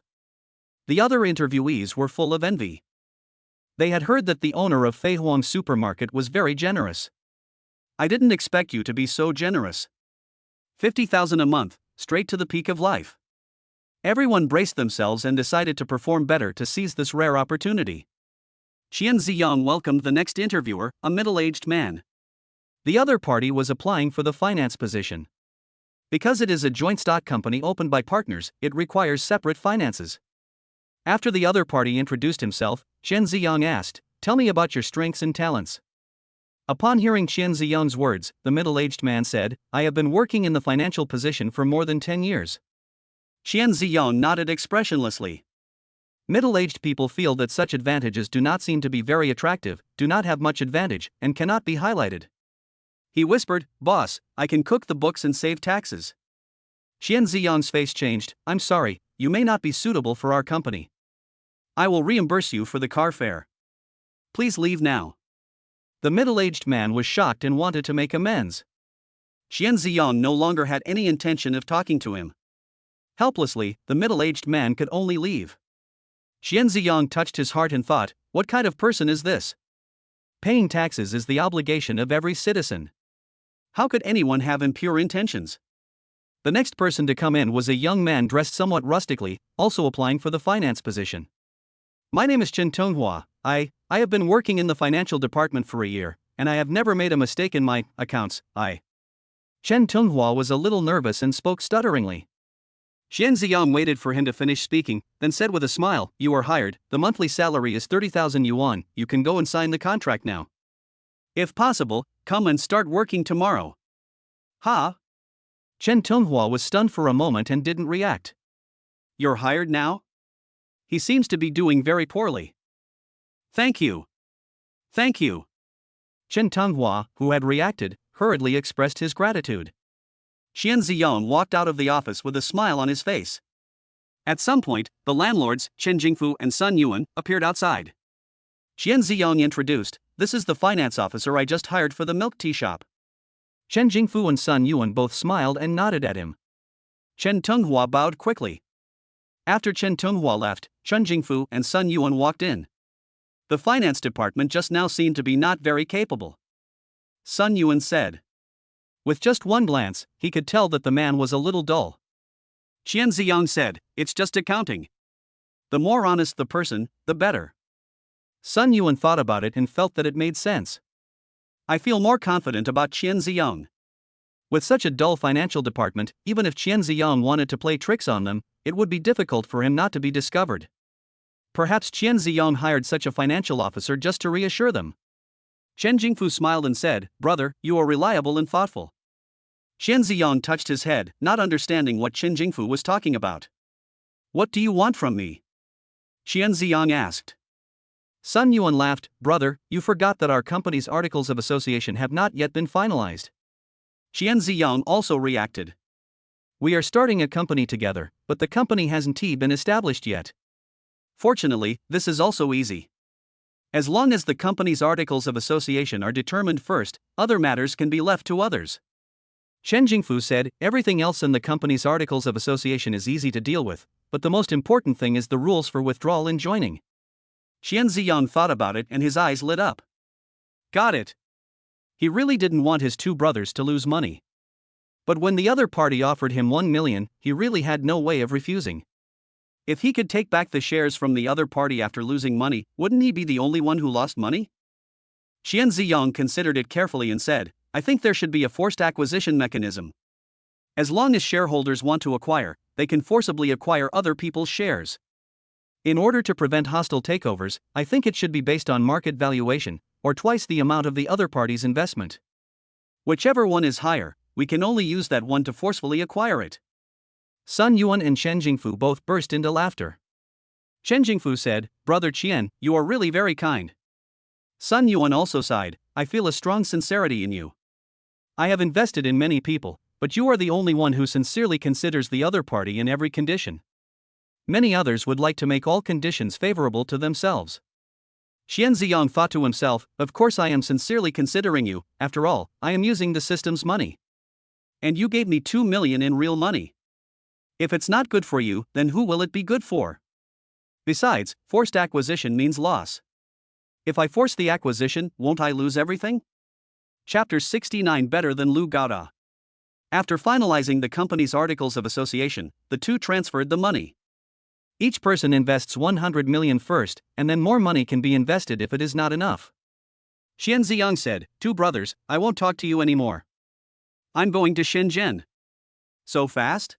The other interviewees were full of envy. They had heard that the owner of Feihuang supermarket was very generous. I didn't expect you to be so generous. 50,000 a month, straight to the peak of life. Everyone braced themselves and decided to perform better to seize this rare opportunity. Qian Ziyang welcomed the next interviewer, a middle-aged man. The other party was applying for the finance position. Because it is a joint stock company opened by partners, it requires separate finances. After the other party introduced himself, Qian Ziyang asked, tell me about your strengths and talents. Upon hearing Qian Ziyang's words, the middle-aged man said, I have been working in the financial position for more than 10 years. Qian Ziyang nodded expressionlessly. Middle-aged people feel that such advantages do not seem to be very attractive, do not have much advantage, and cannot be highlighted. He whispered, boss, I can cook the books and save taxes. Qian Ziyang's face changed, I'm sorry, you may not be suitable for our company. I will reimburse you for the car fare. Please leave now. The middle-aged man was shocked and wanted to make amends. Qian Ziyang no longer had any intention of talking to him. Helplessly, the middle-aged man could only leave. Qian Ziyang touched his heart and thought, what kind of person is this? Paying taxes is the obligation of every citizen. How could anyone have impure intentions? The next person to come in was a young man dressed somewhat rustically, also applying for the finance position. My name is Chen Tonghua. I have been working in the financial department for a year, and I have never made a mistake in my accounts. Chen Tonghua was a little nervous and spoke stutteringly. Qian Ziyang waited for him to finish speaking, then said with a smile, you are hired, the monthly salary is 30,000 yuan, you can go and sign the contract now. If possible, come and start working tomorrow. Ha? Chen Tonghua was stunned for a moment and didn't react. You're hired now? He seems to be doing very poorly. Thank you. Thank you. Chen Tonghua, who had reacted, hurriedly expressed his gratitude. Qian Ziyang walked out of the office with a smile on his face. At some point, the landlords, Chen Jingfu and Sun Yuan, appeared outside. Qian Ziyang introduced, this is the finance officer I just hired for the milk tea shop. Chen Jingfu and Sun Yuan both smiled and nodded at him. Chen Tonghua bowed quickly. After Chen Tunghua left, Chen Jingfu and Sun Yuan walked in. The finance department just now seemed to be not very capable, Sun Yuan said. With just one glance, he could tell that the man was a little dull. Qian Ziyang said, "It's just accounting. The more honest the person, the better." Sun Yuan thought about it and felt that it made sense. I feel more confident about Qian Ziyang. With such a dull financial department, even if Qian Ziyang wanted to play tricks on them, it would be difficult for him not to be discovered. Perhaps Qian Ziyang hired such a financial officer just to reassure them. Chen Jingfu smiled and said, "Brother, you are reliable and thoughtful." Qian Ziyang touched his head, not understanding what Chen Jingfu was talking about. "What do you want from me?" Qian Ziyang asked. Sun Yuan laughed, "Brother, you forgot that our company's articles of association have not yet been finalized." Qian Ziyang also reacted. "We are starting a company together, but the company hasn't been established yet. Fortunately, this is also easy. As long as the company's articles of association are determined first, other matters can be left to others." Chen Jingfu said, "Everything else in the company's articles of association is easy to deal with, but the most important thing is the rules for withdrawal and joining." Qian Ziyang thought about it and his eyes lit up. Got it. He really didn't want his two brothers to lose money. But when the other party offered him 1 million, he really had no way of refusing. If he could take back the shares from the other party after losing money, wouldn't he be the only one who lost money? Qian Ziyang considered it carefully and said, "I think there should be a forced acquisition mechanism. As long as shareholders want to acquire, they can forcibly acquire other people's shares. In order to prevent hostile takeovers, I think it should be based on market valuation, or twice the amount of the other party's investment. Whichever one is higher, we can only use that one to forcefully acquire it." Sun Yuan and Chen Jingfu both burst into laughter. Chen Jingfu said, "Brother Qian, you are really very kind." Sun Yuan also sighed, "I feel a strong sincerity in you. I have invested in many people, but you are the only one who sincerely considers the other party in every condition. Many others would like to make all conditions favorable to themselves." Qian Ziyang thought to himself, "Of course I am sincerely considering you, after all, I am using the system's money. And you gave me 2 million in real money. If it's not good for you, then who will it be good for? Besides, forced acquisition means loss. If I force the acquisition, won't I lose everything?" Chapter 69 Better than Lu Gaoda. After finalizing the company's articles of association, the two transferred the money. Each person invests 100 million first, and then more money can be invested if it is not enough. Qian Ziyang said, "Two brothers, I won't talk to you anymore. I'm going to Shenzhen." "So fast?"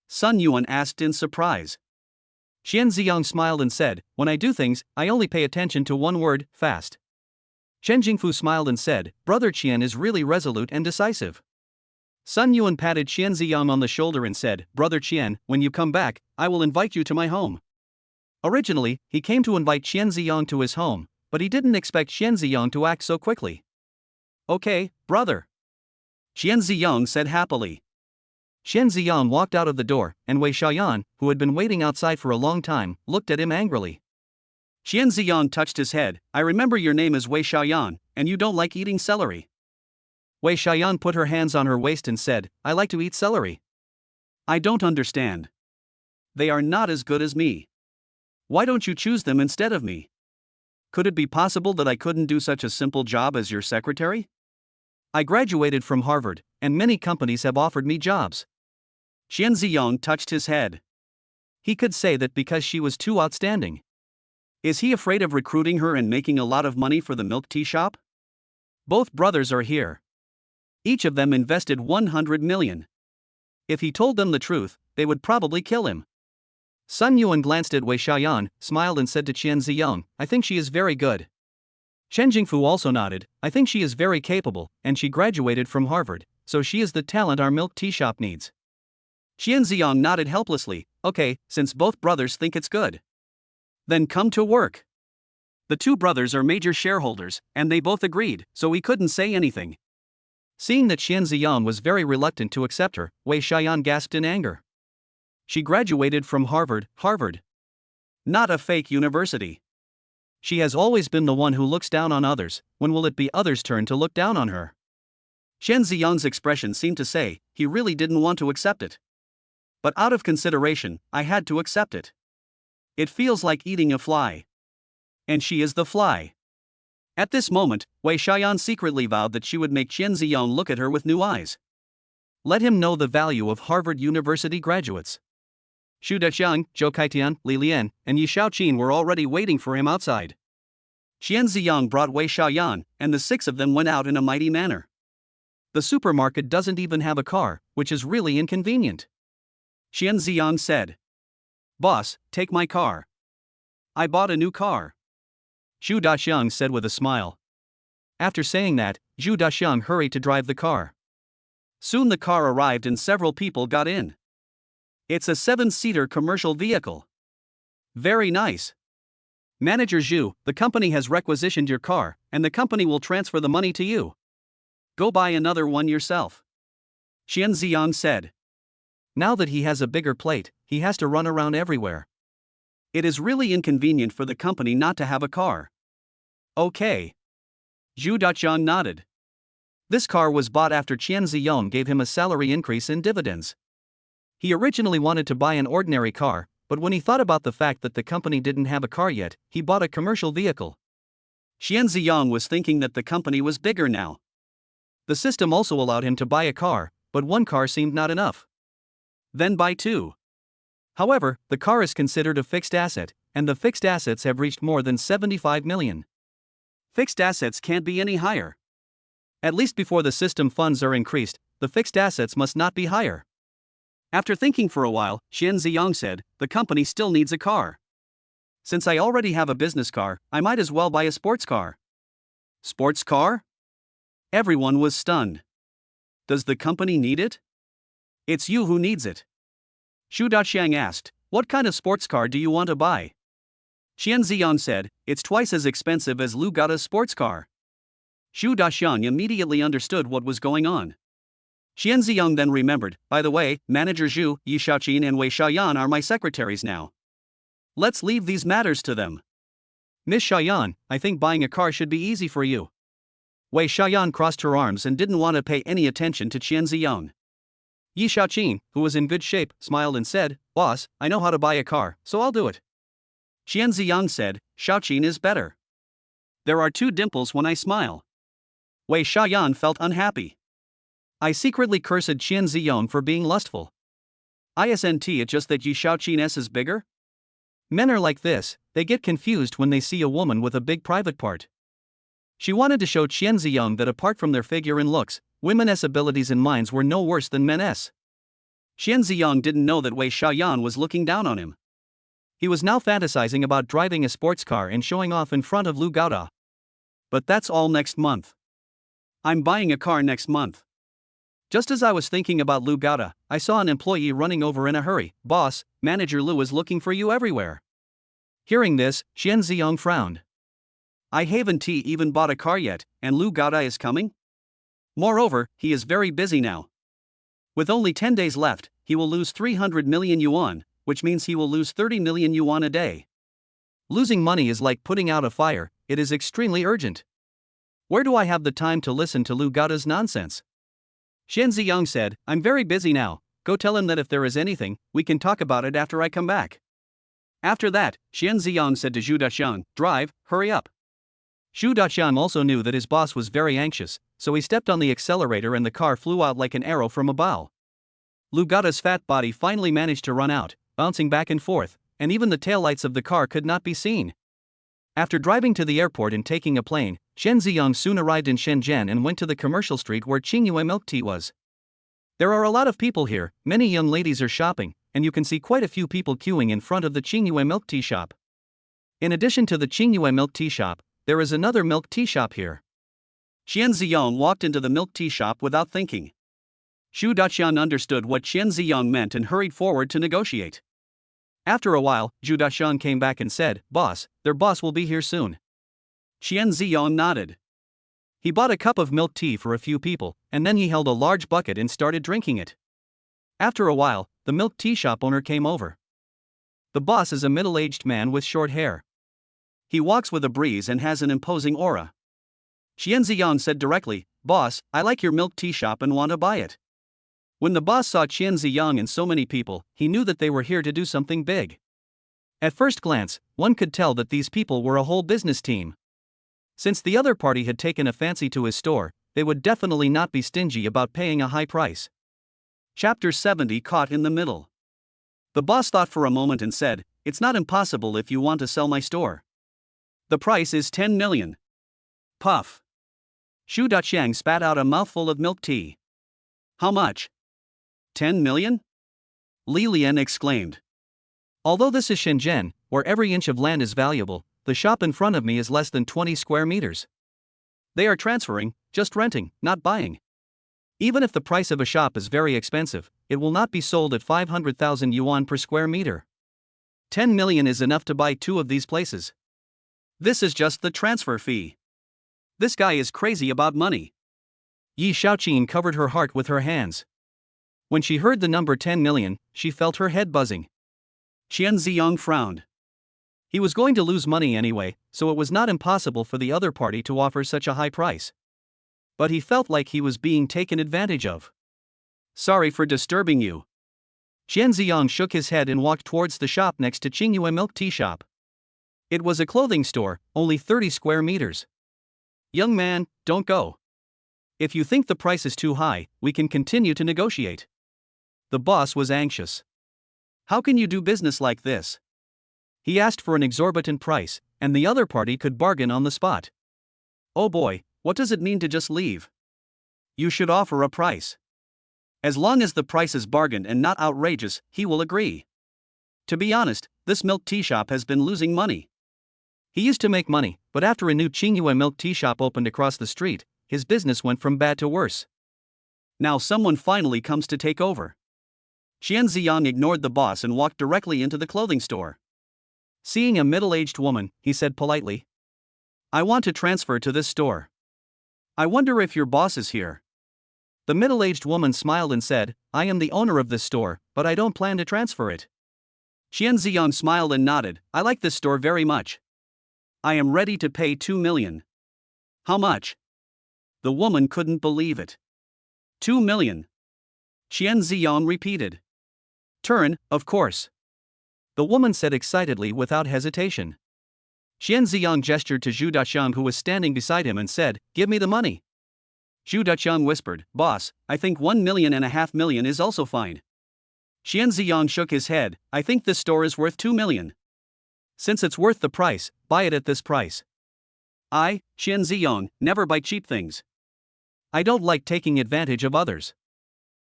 Sun Yuan asked in surprise. Qian Ziyang smiled and said, "When I do things, I only pay attention to one word, fast." Chen Jingfu smiled and said, "Brother Qian is really resolute and decisive." Sun Yuan patted Qian Ziyang on the shoulder and said, "Brother Qian, when you come back, I will invite you to my home." Originally, he came to invite Qian Ziyang to his home, but he didn't expect Qian Ziyang to act so quickly. "Okay, brother," Qian Ziyang said happily. Qian Ziyang walked out of the door, and Wei Xiaoyan, who had been waiting outside for a long time, looked at him angrily. Qian Ziyang touched his head, "I remember your name is Wei Xiaoyan, and you don't like eating celery." Wei Xiaoyan put her hands on her waist and said, "I like to eat celery." "I don't understand. They are not as good as me. Why don't you choose them instead of me? Could it be possible that I couldn't do such a simple job as your secretary? I graduated from Harvard, and many companies have offered me jobs." Qian Ziyang touched his head. He could say that because she was too outstanding. Is he afraid of recruiting her and making a lot of money for the milk tea shop? Both brothers are here. Each of them invested 100 million. If he told them the truth, they would probably kill him. Sun Yuan glanced at Wei Xiaoyan, smiled and said to Qian Ziyang, "I think she is very good." Chen Jingfu also nodded, "I think she is very capable, and she graduated from Harvard, so she is the talent our milk tea shop needs." Qian Ziyang nodded helplessly, "Okay, since both brothers think it's good, then come to work." The two brothers are major shareholders, and they both agreed, so he couldn't say anything. Seeing that Qian Ziyang was very reluctant to accept her, Wei Xiaoyan gasped in anger. She graduated from Harvard. Not a fake university. She has always been the one who looks down on others. When will it be others' turn to look down on her? Chen Ziyang's expression seemed to say, he really didn't want to accept it. But out of consideration, I had to accept it. It feels like eating a fly. And she is the fly. At this moment, Wei Xiaoyan secretly vowed that she would make Qian Ziyong look at her with new eyes. Let him know the value of Harvard University graduates. Xu Dexiang, Zhou Kaitian, Li Lian, and Yi Shaoqin were already waiting for him outside. Qian Ziyong brought Wei Xiaoyan, and the six of them went out in a mighty manner. The supermarket doesn't even have a car, which is really inconvenient. Qian Ziyong said. Boss, take my car. I bought a new car. Zhu Daxiang said with a smile. After saying that, Zhu Daxiang hurried to drive the car. Soon the car arrived and several people got in. It's a 7-seater commercial vehicle. Very nice. Manager Zhu, the company has requisitioned your car, and the company will transfer the money to you. Go buy another one yourself. Qian Ziyong said. Now that he has a bigger plate, he has to run around everywhere. It is really inconvenient for the company not to have a car. Okay. Zhu Daxiang nodded. This car was bought after Qian Ziyong gave him a salary increase in dividends. He originally wanted to buy an ordinary car, but when he thought about the fact that the company didn't have a car yet, he bought a commercial vehicle. Qian Ziyong was thinking that the company was bigger now. The system also allowed him to buy a car, but one car seemed not enough. Then buy two. However, the car is considered a fixed asset, and the fixed assets have reached more than 75 million. Fixed assets can't be any higher. At least before the system funds are increased, the fixed assets must not be higher. After thinking for a while, Qian Ziyong said, the company still needs a car. Since I already have a business car, I might as well buy a sports car. Sports car? Everyone was stunned. Does the company need it? It's you who needs it. Xu Daxiang asked, what kind of sports car do you want to buy? Qian Ziyong said, it's twice as expensive as Lu Gada's sports car. Xu Daxiang immediately understood what was going on. Qian Ziyong then remembered, by the way, Manager Zhu, Yi Shaoqin and Wei Xiaoyan are my secretaries now. Let's leave these matters to them. Miss Xiaoyan, I think buying a car should be easy for you. Wei Xiaoyan crossed her arms and didn't want to pay any attention to Qian Ziyong. Yi Shaoqin, who was in good shape, smiled and said, Boss, I know how to buy a car, so I'll do it. Qian Ziyong said, Shaoqin is better. There are two dimples when I smile. Wei Xiaoyan felt unhappy. I secretly cursed Qian Ziyong for being lustful. Isn't it just that Yi Shaoqin's is bigger? Men are like this, they get confused when they see a woman with a big private part. She wanted to show Qian Ziyong that apart from their figure and looks, women's abilities and minds were no worse than men's. Qian Ziyong didn't know that Wei Xiaoyan was looking down on him. He was now fantasizing about driving a sports car and showing off in front of Lu Gada. But that's all next month. I'm buying a car next month. Just as I was thinking about Lu Gada, I saw an employee running over in a hurry. Boss, Manager Lu is looking for you everywhere. Hearing this, Qian Ziyong frowned. I haven't even bought a car yet, and Lu Gada is coming? Moreover, he is very busy now. With only 10 days left, he will lose 300 million yuan, which means he will lose 30 million yuan a day. Losing money is like putting out a fire, it is extremely urgent. Where do I have the time to listen to Lu Gada's nonsense? Qian Ziyong said, I'm very busy now, go tell him that if there is anything, we can talk about it after I come back. After that, Qian Ziyong said to Zhu Daxiang, drive, hurry up. Zhu Daxiang also knew that his boss was very anxious, so he stepped on the accelerator and the car flew out like an arrow from a bow. Lu Gada's fat body finally managed to run out, bouncing back and forth, and even the taillights of the car could not be seen. After driving to the airport and taking a plane, Qian Ziyong soon arrived in Shenzhen and went to the commercial street where Qingyue Milk Tea was. There are a lot of people here, many young ladies are shopping, and you can see quite a few people queuing in front of the Qingyue Milk Tea shop. In addition to the Qingyue Milk Tea shop, there is another milk tea shop here. Qian Ziyong walked into the milk tea shop without thinking. Xu Daxiang understood what Qian Ziyong meant and hurried forward to negotiate. After a while, Zhu Daxiang came back and said, Boss, their boss will be here soon. Qian Ziyong nodded. He bought a cup of milk tea for a few people, and then he held a large bucket and started drinking it. After a while, the milk tea shop owner came over. The boss is a middle-aged man with short hair. He walks with a breeze and has an imposing aura. Qian Ziyong said directly, Boss, I like your milk tea shop and want to buy it. When the boss saw Qian Ziyang and so many people, he knew that they were here to do something big. At first glance, one could tell that these people were a whole business team. Since the other party had taken a fancy to his store, they would definitely not be stingy about paying a high price. Chapter 70 Caught in the Middle. The boss thought for a moment and said, "It's not impossible if you want to sell my store. The price is 10 million. Puff. Xu Daqiang spat out a mouthful of milk tea. How much? 10 million? Li Lian exclaimed. Although this is Shenzhen, where every inch of land is valuable, the shop in front of me is less than 20 square meters. They are transferring, just renting, not buying. Even if the price of a shop is very expensive, it will not be sold at 500,000 yuan per square meter. 10 million is enough to buy 2 of these places. This is just the transfer fee. This guy is crazy about money." Yi Shaoqin covered her heart with her hands. When she heard the number 10 million, she felt her head buzzing. Qian Ziyang frowned. He was going to lose money anyway, so it was not impossible for the other party to offer such a high price. But he felt like he was being taken advantage of. "Sorry for disturbing you." Qian Ziyang shook his head and walked towards the shop next to Qingyue Milk Tea Shop. It was a clothing store, only 30 square meters. "Young man, don't go. If you think the price is too high, we can continue to negotiate." The boss was anxious. "How can you do business like this?" He asked for an exorbitant price, and the other party could bargain on the spot. "Oh boy, what does it mean to just leave? You should offer a price. As long as the price is bargained and not outrageous, he will agree. To be honest, this milk tea shop has been losing money. He used to make money, but after a new Qingyue milk tea shop opened across the street, his business went from bad to worse. Now someone finally comes to take over." Qian Ziyang ignored the boss and walked directly into the clothing store. Seeing a middle-aged woman, he said politely, "I want to transfer to this store. I wonder if your boss is here." The middle-aged woman smiled and said, "I am the owner of this store, but I don't plan to transfer it." Qian Ziyang smiled and nodded, "I like this store very much. I am ready to pay 2 million. How much?" The woman couldn't believe it. 2 million. Qian Ziyang repeated. "Turn, of course," the woman said excitedly without hesitation. Qian Ziyang gestured to Zhu Daqiang who was standing beside him and said, "Give me the money." Zhu Daqiang whispered, "Boss, I think 1.5 million is also fine." Qian Ziyang shook his head, "I think this store is worth 2 million. Since it's worth the price, buy it at this price. I, Qian Ziyang, never buy cheap things. I don't like taking advantage of others."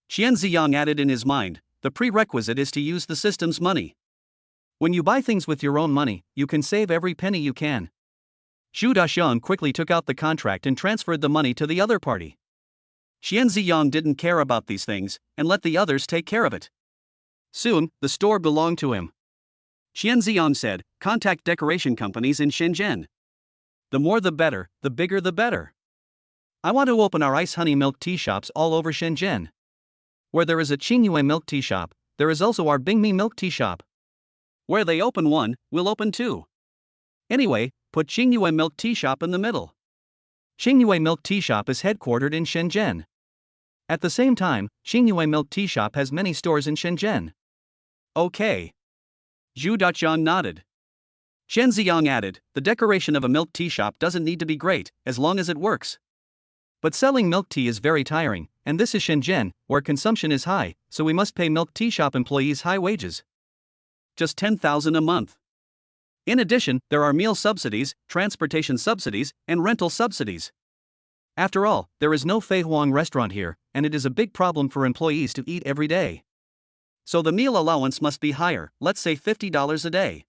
Qian Ziyang added in his mind, "The prerequisite is to use the system's money. When you buy things with your own money, you can save every penny you can." Zhu Daqiang quickly took out the contract and transferred the money to the other party. Qian Ziyang didn't care about these things, and let the others take care of it. Soon, the store belonged to him. Qian Ziyang said, "Contact decoration companies in Shenzhen. The more the better, the bigger the better. I want to open our ice honey milk tea shops all over Shenzhen. Where there is a Qingyue milk tea shop, there is also our Bingmi milk tea shop. Where they open one, we'll open 2. Anyway, put Qingyue milk tea shop in the middle." Qingyue milk tea shop is headquartered in Shenzhen. At the same time, Qingyue milk tea shop has many stores in Shenzhen. "Okay." Zhu Daqiang nodded. Qian Ziyang added, "The decoration of a milk tea shop doesn't need to be great, as long as it works. But selling milk tea is very tiring, and this is Shenzhen, where consumption is high, so we must pay milk tea shop employees high wages. Just 10,000 a month. In addition, there are meal subsidies, transportation subsidies, and rental subsidies. After all, there is no Fei Huang restaurant here, and it is a big problem for employees to eat every day. So the meal allowance must be higher, let's say $50 a day.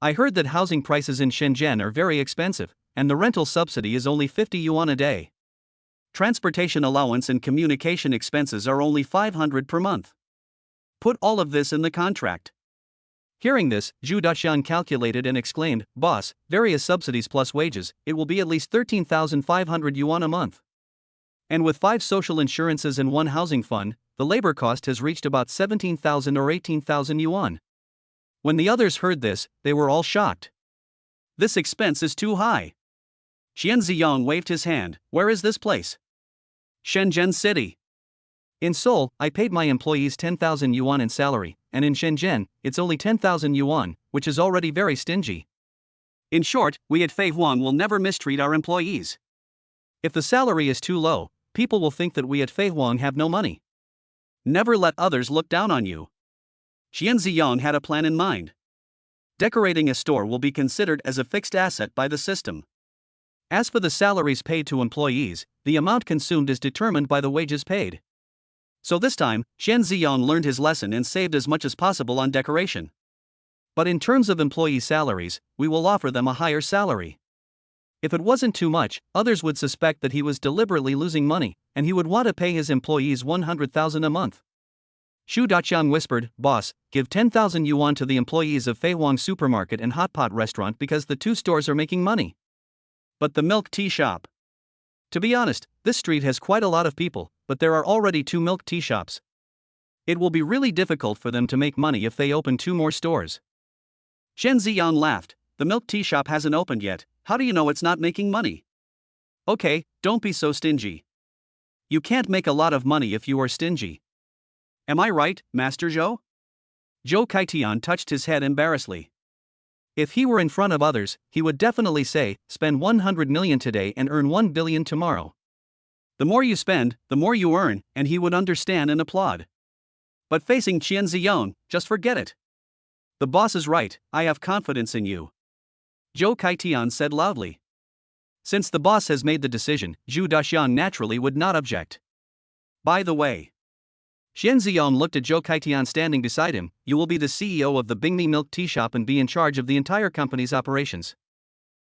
I heard that housing prices in Shenzhen are very expensive, and the rental subsidy is only 50 yuan a day. Transportation allowance and communication expenses are only 500 per month. Put all of this in the contract." Hearing this, Zhu Daqiang calculated and exclaimed, "Boss, various subsidies plus wages, it will be at least 13,500 yuan a month. And with 5 social insurances and 1 housing fund, the labor cost has reached about 17,000 or 18,000 yuan. When the others heard this, they were all shocked. This expense is too high. Qian Ziyang waved his hand, "Where is this place?" Shenzhen City. In Seoul, I paid my employees 10,000 yuan in salary, and in Shenzhen, it's only 10,000 yuan, which is already very stingy. In short, we at Fei Huang will never mistreat our employees. If the salary is too low, people will think that we at Fei Huang have no money. Never let others look down on you. Qian Ziyong had a plan in mind. Decorating a store will be considered as a fixed asset by the system. As for the salaries paid to employees, the amount consumed is determined by the wages paid. So this time, Qian Ziyong learned his lesson and saved as much as possible on decoration. But in terms of employee salaries, we will offer them a higher salary. If it wasn't too much, others would suspect that he was deliberately losing money, and he would want to pay his employees 100,000 a month. Xu Daqiang whispered, "Boss, give 10,000 yuan to the employees of Fei Huang Supermarket and Hot Pot Restaurant because the two stores are making money." But the milk tea shop. To be honest, this street has quite a lot of people, but there are already 2 milk tea shops. It will be really difficult for them to make money if they open 2 more stores. Chen Ziyang laughed. "The milk tea shop hasn't opened yet, how do you know it's not making money?" "Okay, don't be so stingy. You can't make a lot of money if you are stingy. Am I right, Master Zhou?" Zhou Kaitian touched his head embarrassedly. If he were in front of others, he would definitely say, "Spend 100 million today and earn 1 billion tomorrow." The more you spend, the more you earn, and he would understand and applaud. But facing Qian Ziyong, just forget it. "The boss is right, I have confidence in you," Zhou Kaitian said loudly. Since the boss has made the decision, Zhu Daxian naturally would not object. "By the way," Qian Ziyong looked at Zhou Kaitian standing beside him, "you will be the CEO of the Bingmi Milk Tea Shop and be in charge of the entire company's operations.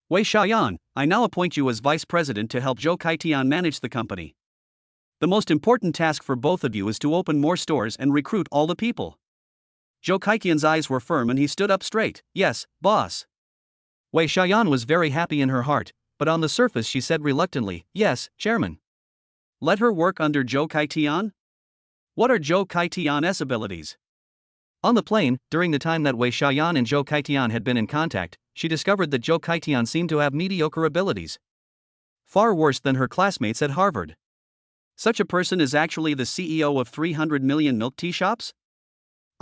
Wei Xiaoyan, I now appoint you as vice president to help Zhou Kaitian manage the company. The most important task for both of you is to open more stores and recruit all the people." Zhou Kaitian's eyes were firm and he stood up straight. "Yes, boss." Wei Xiaoyan was very happy in her heart, but on the surface she said reluctantly, "Yes, chairman." Let her work under Zhou Kaitian? What are Zhou Kaitian's abilities? On the plane, during the time that Wei Xiaoyan and Zhou Kaitian had been in contact, she discovered that Zhou Kaitian seemed to have mediocre abilities. Far worse than her classmates at Harvard. Such a person is actually the CEO of 300 million milk tea shops?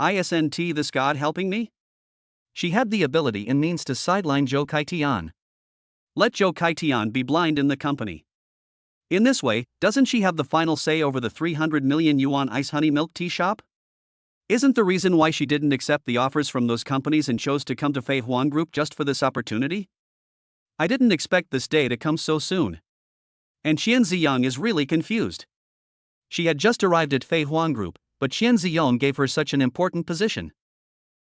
Isn't this God helping me? She had the ability and means to sideline Zhou Kaitian. Let Zhou Kaitian be blind in the company. In this way, doesn't she have the final say over the 300 million yuan ice honey milk tea shop? Isn't the reason why she didn't accept the offers from those companies and chose to come to Fei Huang Group just for this opportunity? I didn't expect this day to come so soon. And Qian Ziyong is really confused. She had just arrived at Fei Huang Group, but Qian Ziyong gave her such an important position.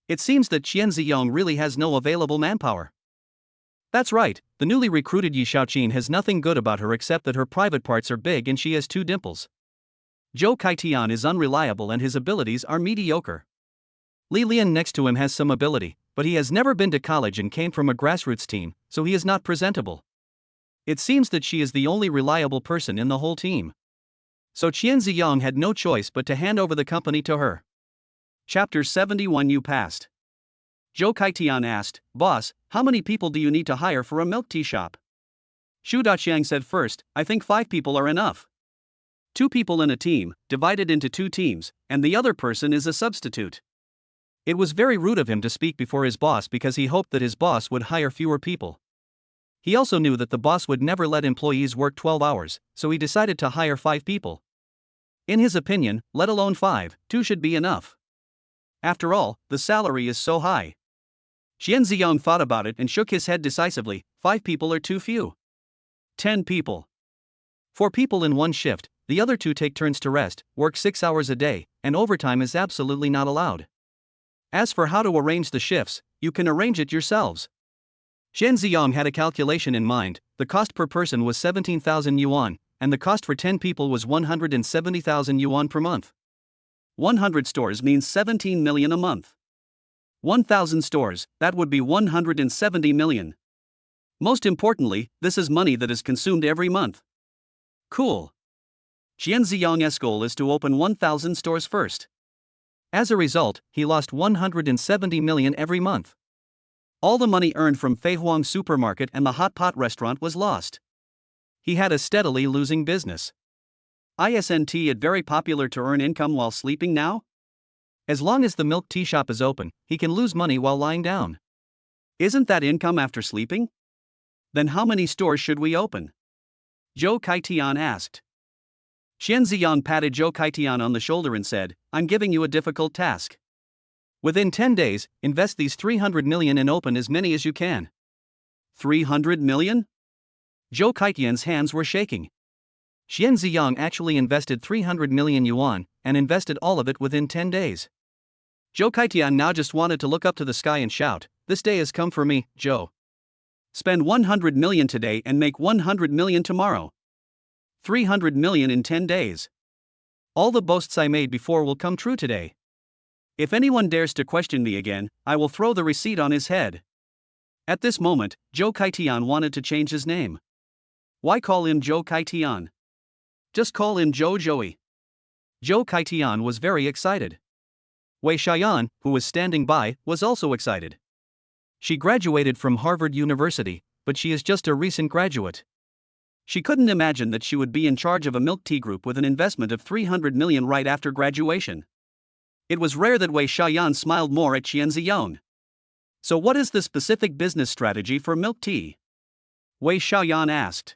It seems that Qian Ziyong really has no available manpower. That's right, the newly recruited Yi Xiaoqin has nothing good about her except that her private parts are big and she has 2 dimples. Zhou Kaitian is unreliable and his abilities are mediocre. Li Lian next to him has some ability, but he has never been to college and came from a grassroots team, so he is not presentable. It seems that she is the only reliable person in the whole team. So Qian Ziyong had no choice but to hand over the company to her. Chapter 71 You passed. Zhou Kaitian asked, "Boss, how many people do you need to hire for a milk tea shop?" Xu Daqiang said first, "I think 5 people are enough. 2 people in a team, divided into 2 teams, and the other person is a substitute." It was very rude of him to speak before his boss because he hoped that his boss would hire fewer people. He also knew that the boss would never let employees work 12 hours, so he decided to hire 5 people. In his opinion, let alone 5, 2 should be enough. After all, the salary is so high. Qian Ziyong thought about it and shook his head decisively. 5 people are too few. 10 people. 4 people in one shift, the other 2 take turns to rest, work 6 hours a day, and overtime is absolutely not allowed. As for how to arrange the shifts, you can arrange it yourselves. Qian Ziyong had a calculation in mind. The cost per person was 17,000 yuan, and the cost for 10 people was 170,000 yuan per month. 100 stores means 17 million a month. 1,000 stores, that would be 170 million. Most importantly, this is money that is consumed every month. Cool. Qian Ziyong's goal is to open 1,000 stores first. As a result, he lost 170 million every month. All the money earned from Fei Huang Supermarket and the Hot Pot Restaurant was lost. He had a steadily losing business. Isn't it very popular to earn income while sleeping now? As long as the milk tea shop is open, he can lose money while lying down. Isn't that income after sleeping? Then how many stores should we open? Zhou Kaitian asked. Xian Ziyang patted Zhou Kaitian on the shoulder and said, I'm giving you a difficult task. Within 10 days, invest these 300 million and open as many as you can. 300 million? Zhou Kaitian's hands were shaking. Xian Ziyang actually invested 300 million yuan, and invested all of it within 10 days. Zhou Kaitian now just wanted to look up to the sky and shout, this day has come for me, Zhou. Spend 100 million today and make 100 million tomorrow. 300 million in 10 days. All the boasts I made before will come true today. If anyone dares to question me again, I will throw the receipt on his head. At this moment, Zhou Kaitian wanted to change his name. Why call him Zhou Kaitian? Just call him Zhou Zhouyi. Zhou Kaitian was very excited. Wei Xiaoyan, who was standing by, was also excited. She graduated from Harvard University, but she is just a recent graduate. She couldn't imagine that she would be in charge of a milk tea group with an investment of 300 million right after graduation. It was rare that Wei Xiaoyan smiled more at Qian Ziyang. So what is the specific business strategy for milk tea? Wei Xiaoyan asked.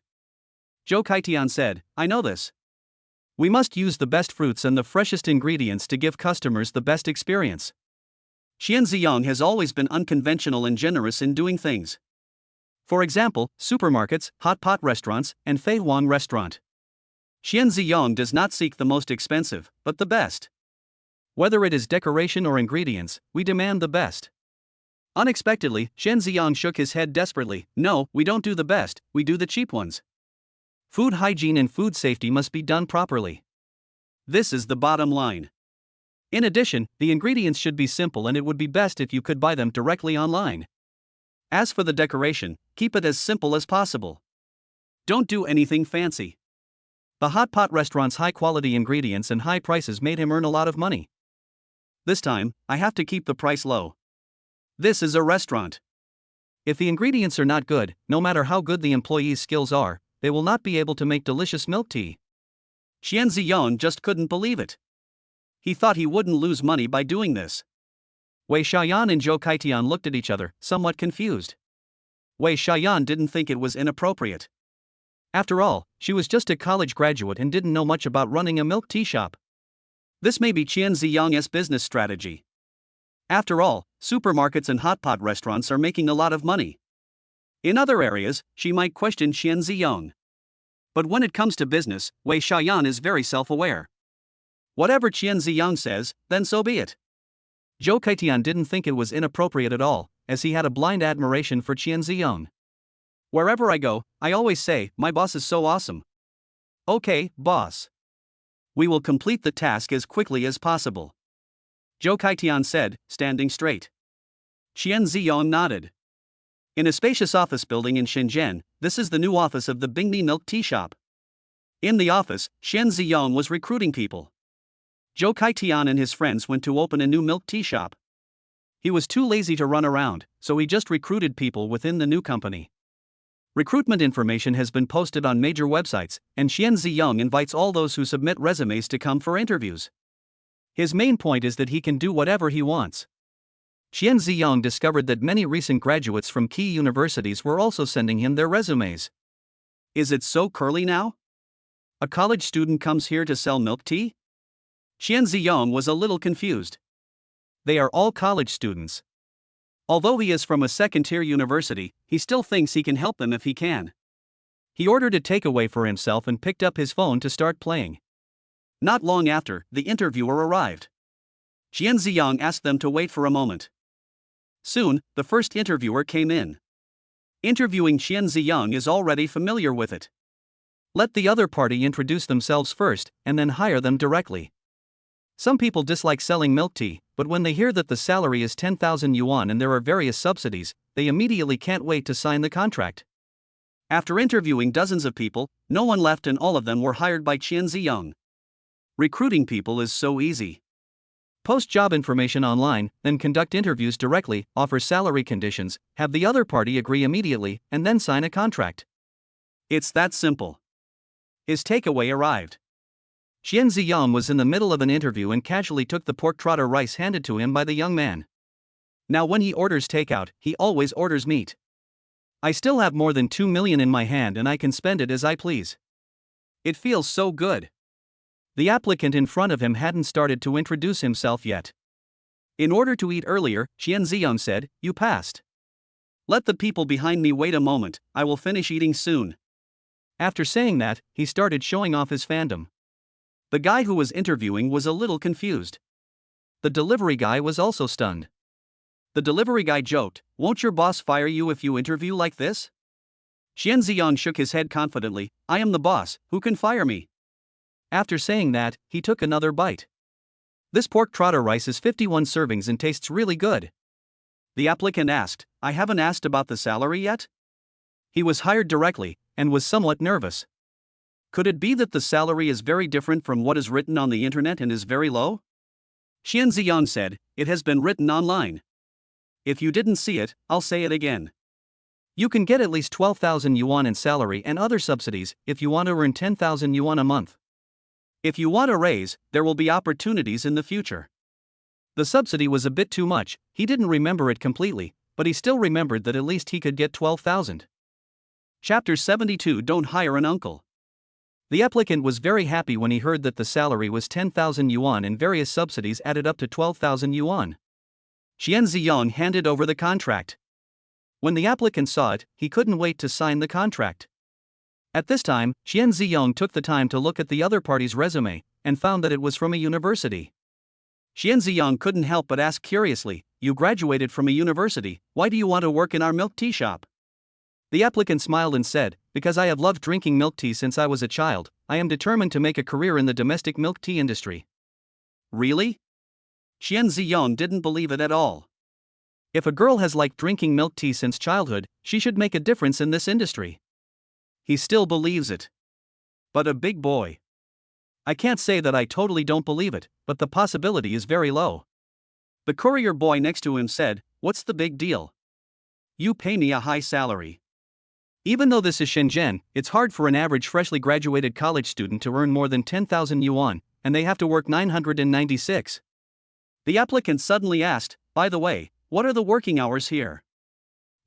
Zhou Kaitian said, I know this. We must use the best fruits and the freshest ingredients to give customers the best experience. Qian Ziyang has always been unconventional and generous in doing things. For example, supermarkets, hot pot restaurants, and Fei Huang restaurant. Qian Ziyang does not seek the most expensive, but the best. Whether it is decoration or ingredients, we demand the best. Unexpectedly, Qian Ziyang shook his head desperately. No, we don't do the best, we do the cheap ones. Food hygiene and food safety must be done properly. This is the bottom line. In addition, the ingredients should be simple and it would be best if you could buy them directly online. As for the decoration, keep it as simple as possible. Don't do anything fancy. The hot pot restaurant's high-quality ingredients and high prices made him earn a lot of money. This time, I have to keep the price low. This is a restaurant. If the ingredients are not good, no matter how good the employees' skills are, they will not be able to make delicious milk tea. Qian Ziyang just couldn't believe it. He thought he wouldn't lose money by doing this. Wei Xiaoyan and Zhou Kaitian looked at each other, somewhat confused. Wei Xiaoyan didn't think it was inappropriate. After all, she was just a college graduate and didn't know much about running a milk tea shop. This may be Qian Ziyang's business strategy. After all, supermarkets and hot pot restaurants are making a lot of money. In other areas, she might question Qian Ziyang. But when it comes to business, Wei Xiaoyan is very self-aware. Whatever Qian Ziyang says, then so be it. Zhou Kaitian didn't think it was inappropriate at all, as he had a blind admiration for Qian Ziyang. Wherever I go, I always say, my boss is so awesome. Okay, boss. We will complete the task as quickly as possible. Zhou Kaitian said, standing straight. Qian Ziyang nodded. In a spacious office building in Shenzhen, this is the new office of the Bingni Milk Tea Shop. In the office, Qian Ziyang was recruiting people. Zhou Kaitian and his friends went to open a new milk tea shop. He was too lazy to run around, so he just recruited people within the new company. Recruitment information has been posted on major websites, and Qian Ziyang invites all those who submit resumes to come for interviews. His main point is that he can do whatever he wants. Qian Ziyang discovered that many recent graduates from key universities were also sending him their resumes. Is it so curly now? A college student comes here to sell milk tea? Qian Ziyang was a little confused. They are all college students. Although he is from a second-tier university, he still thinks he can help them if he can. He ordered a takeaway for himself and picked up his phone to start playing. Not long after, the interviewer arrived. Qian Ziyang asked them to wait for a moment. Soon, the first interviewer came in. Interviewing Qian Ziyang is already familiar with it. Let the other party introduce themselves first, and then hire them directly. Some people dislike selling milk tea, but when they hear that the salary is 10,000 yuan and there are various subsidies, they immediately can't wait to sign the contract. After interviewing dozens of people, no one left and all of them were hired by Qian Ziyang. Recruiting people is so easy. Post job information online, then conduct interviews directly, offer salary conditions, have the other party agree immediately, and then sign a contract. It's that simple. His takeaway arrived. Xian Ziyang was in the middle of an interview and casually took the pork trotter rice handed to him by the young man. Now when he orders takeout, he always orders meat. I still have more than 2 million in my hand and I can spend it as I please. It feels so good. The applicant in front of him hadn't started to introduce himself yet. In order to eat earlier, Xian Ziyang said, "You passed. Let the people behind me wait a moment, I will finish eating soon." After saying that, he started showing off his fandom. The guy who was interviewing was a little confused. The delivery guy was also stunned. The delivery guy joked, "Won't your boss fire you if you interview like this?" Xian Ziyang shook his head confidently, "I am the boss, who can fire me?" After saying that, he took another bite. This pork trotter rice is 51 servings and tastes really good. The applicant asked, "I haven't asked about the salary yet?" He was hired directly, and was somewhat nervous. Could it be that the salary is very different from what is written on the internet and is very low? Xian Ziyang said, "It has been written online. If you didn't see it, I'll say it again. You can get at least 12,000 yuan in salary and other subsidies if you want to earn 10,000 yuan a month. If you want a raise, there will be opportunities in the future." The subsidy was a bit too much, he didn't remember it completely, but he still remembered that at least he could get 12,000. Chapter 72 Don't Hire an Uncle. The applicant was very happy when he heard that the salary was 10,000 yuan and various subsidies added up to 12,000 yuan. Xian Ziyang handed over the contract. When the applicant saw it, he couldn't wait to sign the contract. At this time, Xian Ziyang took the time to look at the other party's resume, and found that it was from a university. Xian Ziyang couldn't help but ask curiously, "You graduated from a university, why do you want to work in our milk tea shop?" The applicant smiled and said, "Because I have loved drinking milk tea since I was a child, I am determined to make a career in the domestic milk tea industry." Really? Xian Ziyang didn't believe it at all. If a girl has liked drinking milk tea since childhood, she should make a difference in this industry. He still believes it. But a big boy. I can't say that I totally don't believe it, but the possibility is very low. The courier boy next to him said, "What's the big deal? You pay me a high salary." Even though this is Shenzhen, it's hard for an average freshly graduated college student to earn more than 10,000 yuan, and they have to work 996. The applicant suddenly asked, "By the way, what are the working hours here?"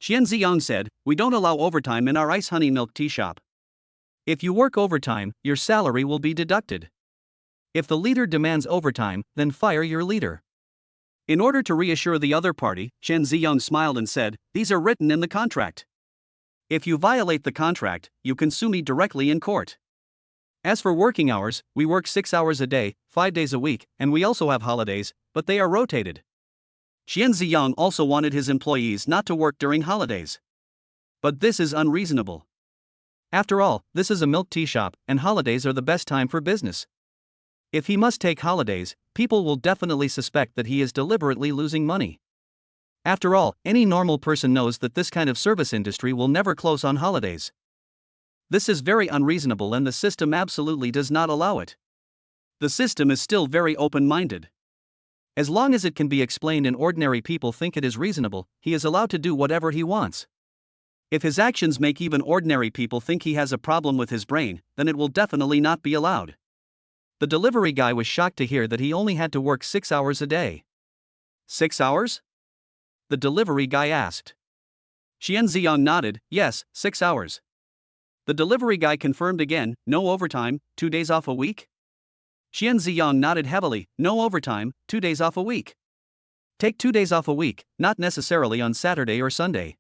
Xian Ziyang said, "We don't allow overtime in our ice honey milk tea shop. If you work overtime, your salary will be deducted. If the leader demands overtime, then fire your leader." In order to reassure the other party, Xian Ziyang smiled and said, "These are written in the contract. If you violate the contract, you can sue me directly in court. As for working hours, we work 6 hours a day, 5 days a week, and we also have holidays, but they are rotated." Xian Ziyang also wanted his employees not to work during holidays. But this is unreasonable. After all, this is a milk tea shop, and holidays are the best time for business. If he must take holidays, people will definitely suspect that he is deliberately losing money. After all, any normal person knows that this kind of service industry will never close on holidays. This is very unreasonable and the system absolutely does not allow it. The system is still very open-minded. As long as it can be explained and ordinary people think it is reasonable, he is allowed to do whatever he wants. If his actions make even ordinary people think he has a problem with his brain, then it will definitely not be allowed. The delivery guy was shocked to hear that he only had to work 6 hours a day. 6 hours? The delivery guy asked. Xian Ziyang nodded, "Yes, 6 hours." The delivery guy confirmed again, "No overtime, 2 days off a week?" Xian Ziyang nodded heavily, "No overtime, 2 days off a week. Take 2 days off a week, not necessarily on Saturday or Sunday."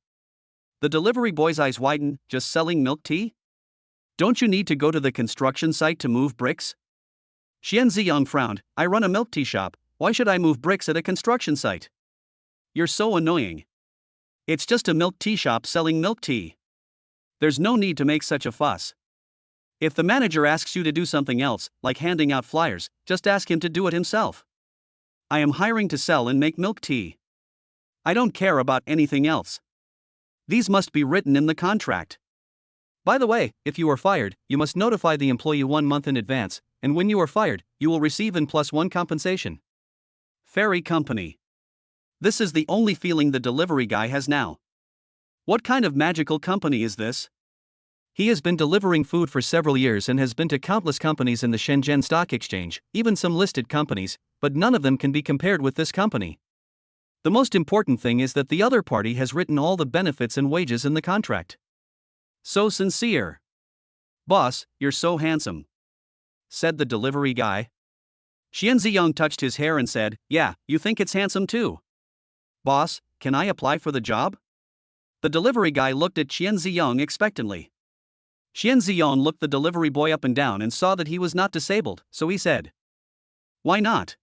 The delivery boy's eyes widened, "Just selling milk tea? Don't you need to go to the construction site to move bricks?" Xian Ziyang frowned, "I run a milk tea shop, why should I move bricks at a construction site? You're so annoying. It's just a milk tea shop selling milk tea. There's no need to make such a fuss. If the manager asks you to do something else, like handing out flyers, just ask him to do it himself. I am hiring to sell and make milk tea. I don't care about anything else. These must be written in the contract. By the way, if you are fired, you must notify the employee 1 month in advance, and when you are fired, you will receive N+1 compensation." Fairy company. This is the only feeling the delivery guy has now. What kind of magical company is this? He has been delivering food for several years and has been to countless companies in the Shenzhen Stock Exchange, even some listed companies, but none of them can be compared with this company. The most important thing is that the other party has written all the benefits and wages in the contract. So sincere. Boss, you're so handsome, said the delivery guy. Xian Ziyang touched his hair and said, yeah, you think it's handsome too. Boss, can I apply for the job? The delivery guy looked at Xian Ziyang expectantly. Xian Ziyang looked the delivery boy up and down and saw that he was not disabled, so he said, why not?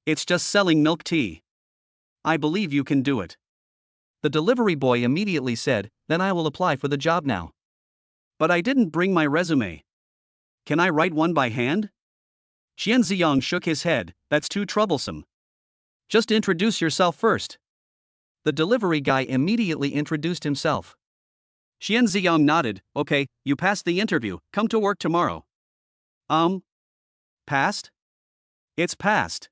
It's just selling milk tea. I believe you can do it. The delivery boy immediately said, then I will apply for the job now. But I didn't bring my resume. Can I write one by hand? Xian Ziyang shook his head, that's too troublesome. Just introduce yourself first. The delivery guy immediately introduced himself. Xian Ziyang nodded, okay, you passed the interview, come to work tomorrow. Passed? It's passed.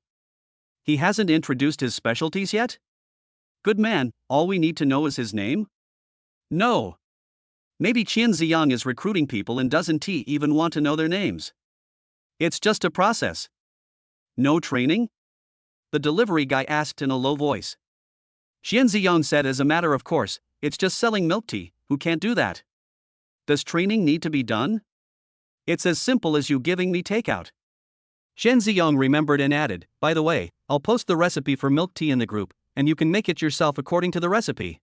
He hasn't introduced his specialties yet? Good man, all we need to know is his name? No. Maybe Xian Ziyang is recruiting people and doesn't he even want to know their names? It's just a process. No training? The delivery guy asked in a low voice. Xian Ziyang said as a matter of course, it's just selling milk tea, who can't do that? Does training need to be done? It's as simple as you giving me takeout. Xian Ziyang remembered and added, by the way, I'll post the recipe for milk tea in the group, and you can make it yourself according to the recipe.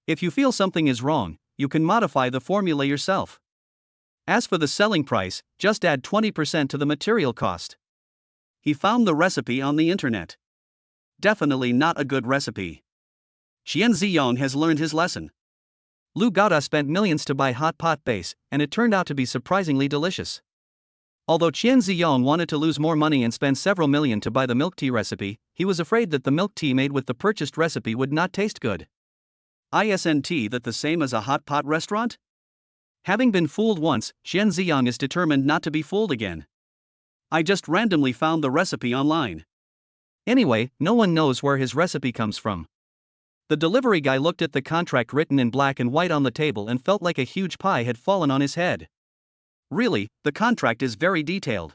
If you feel something is wrong, you can modify the formula yourself. As for the selling price, just add 20% to the material cost. He found the recipe on the internet. Definitely not a good recipe. Xian Ziyang has learned his lesson. Lu Gaota spent millions to buy hot pot base, and it turned out to be surprisingly delicious. Although Xian Ziyang wanted to lose more money and spend several million to buy the milk tea recipe, he was afraid that the milk tea made with the purchased recipe would not taste good. Isn't that the same as a hot pot restaurant? Having been fooled once, Xian Ziyang is determined not to be fooled again. I just randomly found the recipe online. Anyway, no one knows where his recipe comes from. The delivery guy looked at the contract written in black and white on the table and felt like a huge pie had fallen on his head. Really, the contract is very detailed.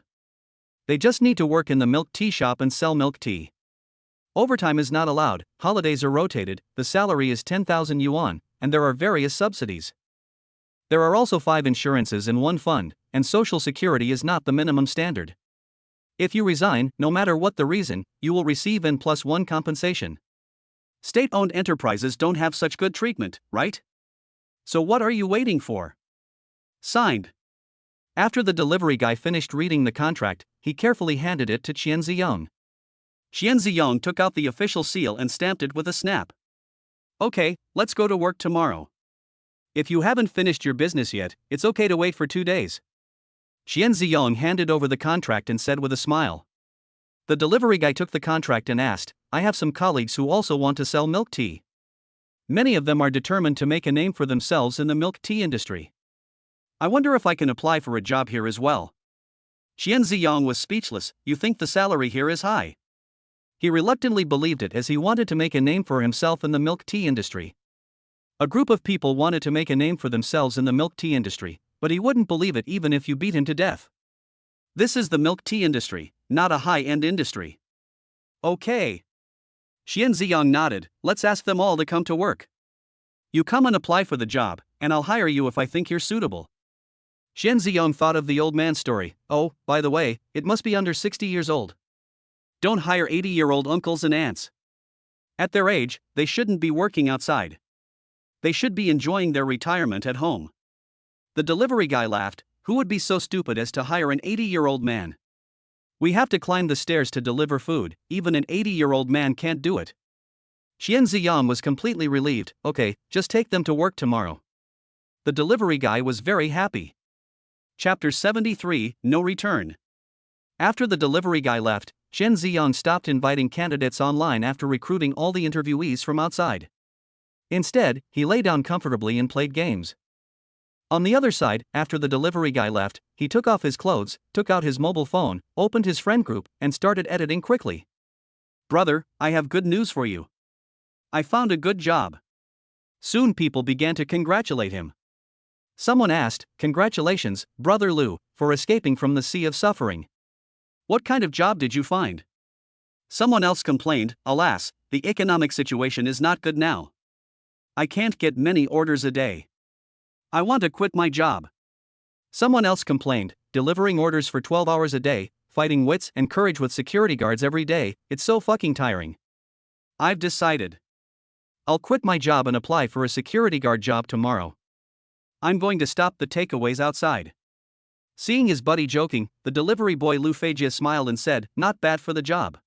They just need to work in the milk tea shop and sell milk tea. Overtime is not allowed, holidays are rotated, the salary is 10,000 yuan, and there are various subsidies. There are also 5 insurances and 1 fund, and social security is not the minimum standard. If you resign, no matter what the reason, you will receive N+1 compensation. State-owned enterprises don't have such good treatment, right? So what are you waiting for? Signed. After the delivery guy finished reading the contract, he carefully handed it to Xian Ziyang. Xian Ziyang took out the official seal and stamped it with a snap. Okay, let's go to work tomorrow. If you haven't finished your business yet, it's okay to wait for 2 days. Xian Ziyang handed over the contract and said with a smile. The delivery guy took the contract and asked, I have some colleagues who also want to sell milk tea. Many of them are determined to make a name for themselves in the milk tea industry. I wonder if I can apply for a job here as well. Xian Ziyang was speechless. You think the salary here is high? He reluctantly believed it as he wanted to make a name for himself in the milk tea industry. A group of people wanted to make a name for themselves in the milk tea industry, but he wouldn't believe it even if you beat him to death. This is the milk tea industry, not a high-end industry. Okay. Xian Ziyang nodded, let's ask them all to come to work. You come and apply for the job, and I'll hire you if I think you're suitable. Xian Ziyang thought of the old man's story. Oh, by the way, it must be under 60 years old. Don't hire 80-year-old uncles and aunts. At their age, they shouldn't be working outside. They should be enjoying their retirement at home. The delivery guy laughed. Who would be so stupid as to hire an 80-year-old man? We have to climb the stairs to deliver food, even an 80-year-old man can't do it. Xian Ziyang was completely relieved. Okay, just take them to work tomorrow. The delivery guy was very happy. Chapter 73, No Return. After the delivery guy left, Xian Ziyang stopped inviting candidates online after recruiting all the interviewees from outside. Instead, he lay down comfortably and played games. On the other side, after the delivery guy left, he took off his clothes, took out his mobile phone, opened his friend group, and started editing quickly. Brother, I have good news for you. I found a good job. Soon people began to congratulate him. Someone asked, "Congratulations, Brother Lu, for escaping from the sea of suffering. What kind of job did you find?" Someone else complained, "Alas, the economic situation is not good now. I can't get many orders a day. I want to quit my job." Someone else complained, "Delivering orders for 12 hours a day, fighting wits and courage with security guards every day, it's so fucking tiring. I've decided. I'll quit my job and apply for a security guard job tomorrow. I'm going to stop the takeaways outside." Seeing his buddy joking, the delivery boy Lu Feijie smiled and said, "Not bad for the job.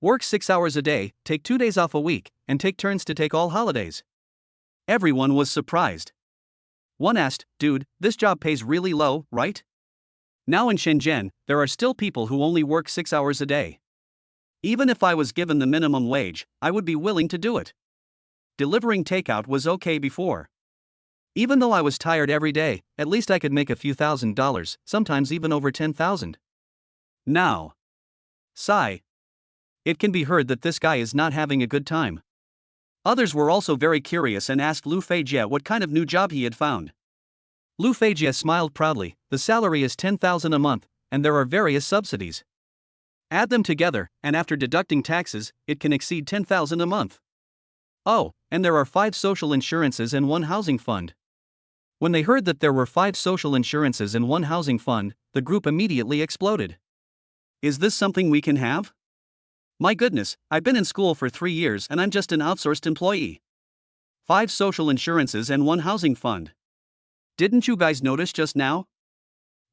Work 6 hours a day, take 2 days off a week, and take turns to take all holidays." Everyone was surprised. One asked, "Dude, this job pays really low, right? Now in Shenzhen, there are still people who only work 6 hours a day. Even if I was given the minimum wage, I would be willing to do it. Delivering takeout was okay before. Even though I was tired every day, at least I could make a few $1,000s, sometimes even over 10,000. Now." Sigh. It can be heard that this guy is not having a good time. Others were also very curious and asked Lu Feijie what kind of new job he had found. Lu Feijie smiled proudly. "The salary is 10,000 a month, and there are various subsidies. Add them together, and after deducting taxes, it can exceed 10,000 a month. Oh, and there are 5 social insurances and 1 housing fund." When they heard that there were 5 social insurances and 1 housing fund, the group immediately exploded. "Is this something we can have? My goodness, I've been in school for 3 years and I'm just an outsourced employee. 5 social insurances and 1 housing fund. Didn't you guys notice just now?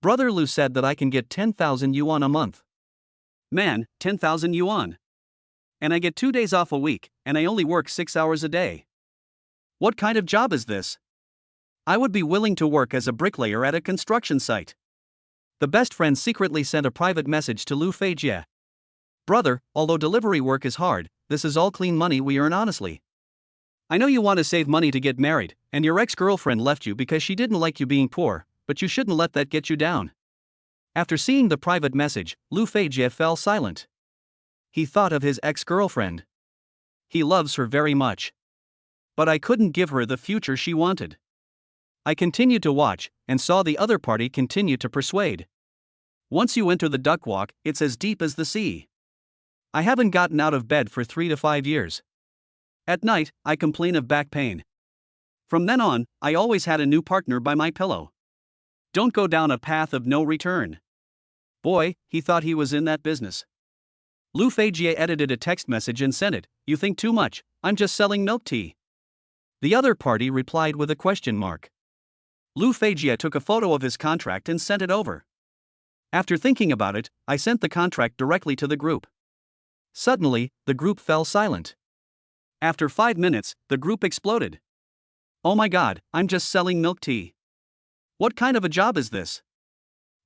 Brother Lu said that I can get 10,000 yuan a month. Man, 10,000 yuan. And I get 2 days off a week, and I only work 6 hours a day. What kind of job is this? I would be willing to work as a bricklayer at a construction site." The best friend secretly sent a private message to Lu Feijie. "Brother, although delivery work is hard, this is all clean money we earn honestly. I know you want to save money to get married, and your ex-girlfriend left you because she didn't like you being poor, but you shouldn't let that get you down." After seeing the private message, Lu Feijie fell silent. He thought of his ex-girlfriend. He loves her very much. But I couldn't give her the future she wanted. I continued to watch, and saw the other party continue to persuade. Once you enter the duck walk, it's as deep as the sea. I haven't gotten out of bed for 3 to 5 years. At night, I complain of back pain. From then on, I always had a new partner by my pillow. Don't go down a path of no return. Boy, he thought he was in that business. Lu Feijie edited a text message and sent it. "You think too much, I'm just selling milk tea." The other party replied with a question mark. Lu Feijie took a photo of his contract and sent it over. After thinking about it, I sent the contract directly to the group. Suddenly, the group fell silent. After 5 minutes, the group exploded. "Oh my god, I'm just selling milk tea. What kind of a job is this?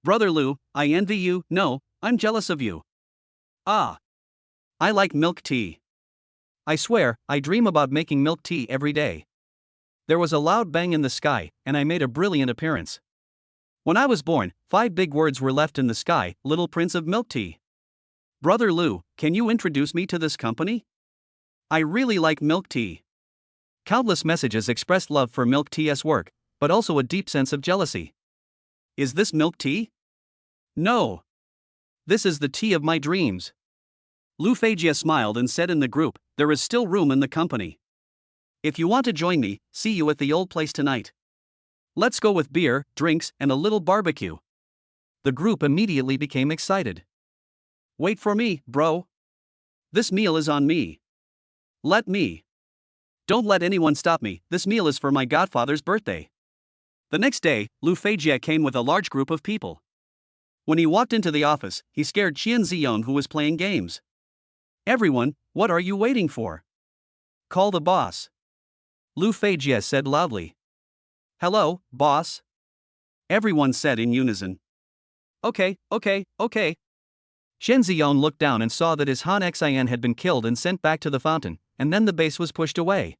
Brother Lu, I envy you. No, I'm jealous of you. Ah. I like milk tea. I swear, I dream about making milk tea every day." There was a loud bang in the sky, and I made a brilliant appearance. When I was born, 5 big words were left in the sky: "Little Prince of Milk Tea." Brother Lu, can you introduce me to this company? I really like milk tea. Countless messages expressed love for milk tea's work, but also a deep sense of jealousy. Is this milk tea? No. This is the tea of my dreams. Lu Feijie smiled and said in the group, "There is still room in the company. If you want to join me, see you at the old place tonight. Let's go with beer, drinks, and a little barbecue." The group immediately became excited. "Wait for me, bro. This meal is on me. Let me. Don't let anyone stop me, this meal is for my godfather's birthday." The next day, Lu Feijie came with a large group of people. When he walked into the office, he scared Qian Ziyong, who was playing games. "Everyone, what are you waiting for? Call the boss." Lu Feijie said loudly. "Hello, boss." Everyone said in unison. Okay. Shen Ziyong looked down and saw that his Han Xian had been killed and sent back to the fountain, and then the base was pushed away.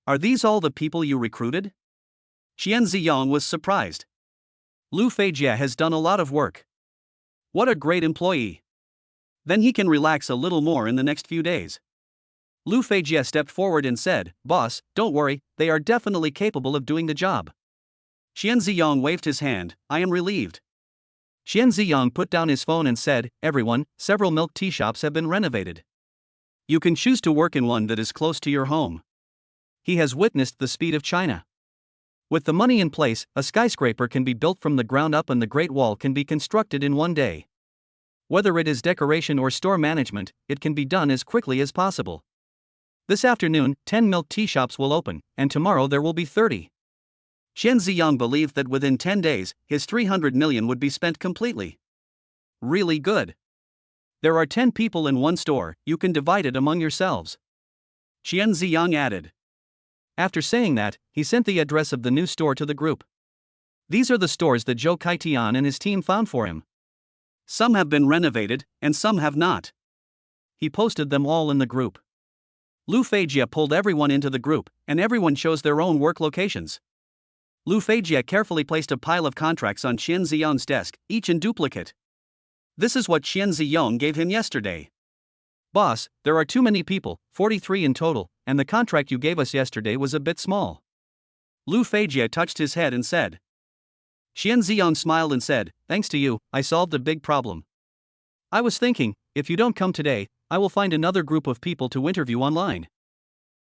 "Are these all the people you recruited?" Qian Ziyong was surprised. "Lu Feijie has done a lot of work. What a great employee. Then he can relax a little more in the next few days." Lu Feijie stepped forward and said, "Boss, don't worry, they are definitely capable of doing the job. Xian Ziyong waved his hand. I am relieved. Xian Ziyong put down his phone and said, everyone, several milk tea shops have been renovated. You can choose to work in one that is close to your home. He has witnessed the speed of China. With the money in place, a skyscraper can be built from the ground up and the Great Wall can be constructed in one day. Whether it is decoration or store management, it can be done as quickly as possible. This afternoon, 10 milk tea shops will open, and tomorrow there will be 30. Xian Ziyang believed that within 10 days, his 300 million would be spent completely. Really good. There are 10 people in one store, you can divide it among yourselves. Xian Ziyang added. After saying that, he sent the address of the new store to the group. These are the stores that Zhou Kaitian and his team found for him. Some have been renovated, and some have not. He posted them all in the group. Lu Feijie pulled everyone into the group, and everyone chose their own work locations. Lu Feijie carefully placed a pile of contracts on Xian Ziyong's desk, each in duplicate. This is what Xian Ziyong gave him yesterday. Boss, there are too many people, 43 in total, and the contract you gave us yesterday was a bit small. Lu Feijie touched his head and said. Xian Ziyong smiled and said, thanks to you, I solved a big problem. I was thinking, if you don't come today, I will find another group of people to interview online.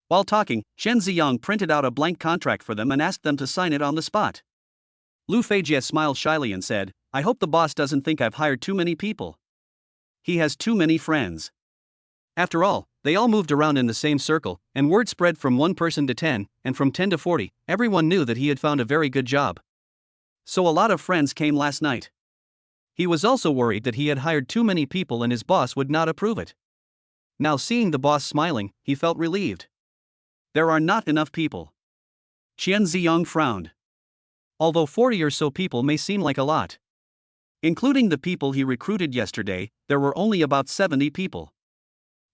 While talking, Xian Ziyong printed out a blank contract for them and asked them to sign it on the spot. Lu Feijie smiled shyly and said, I hope the boss doesn't think I've hired too many people. He has too many friends. After all, they all moved around in the same circle, and word spread from 1 person to 10, and from 10 to 40, everyone knew that he had found a very good job. So a lot of friends came last night. He was also worried that he had hired too many people and his boss would not approve it. Now seeing the boss smiling, he felt relieved. There are not enough people. Xian Ziyong frowned. Although 40 or so people may seem like a lot. Including the people he recruited yesterday, there were only about 70 people.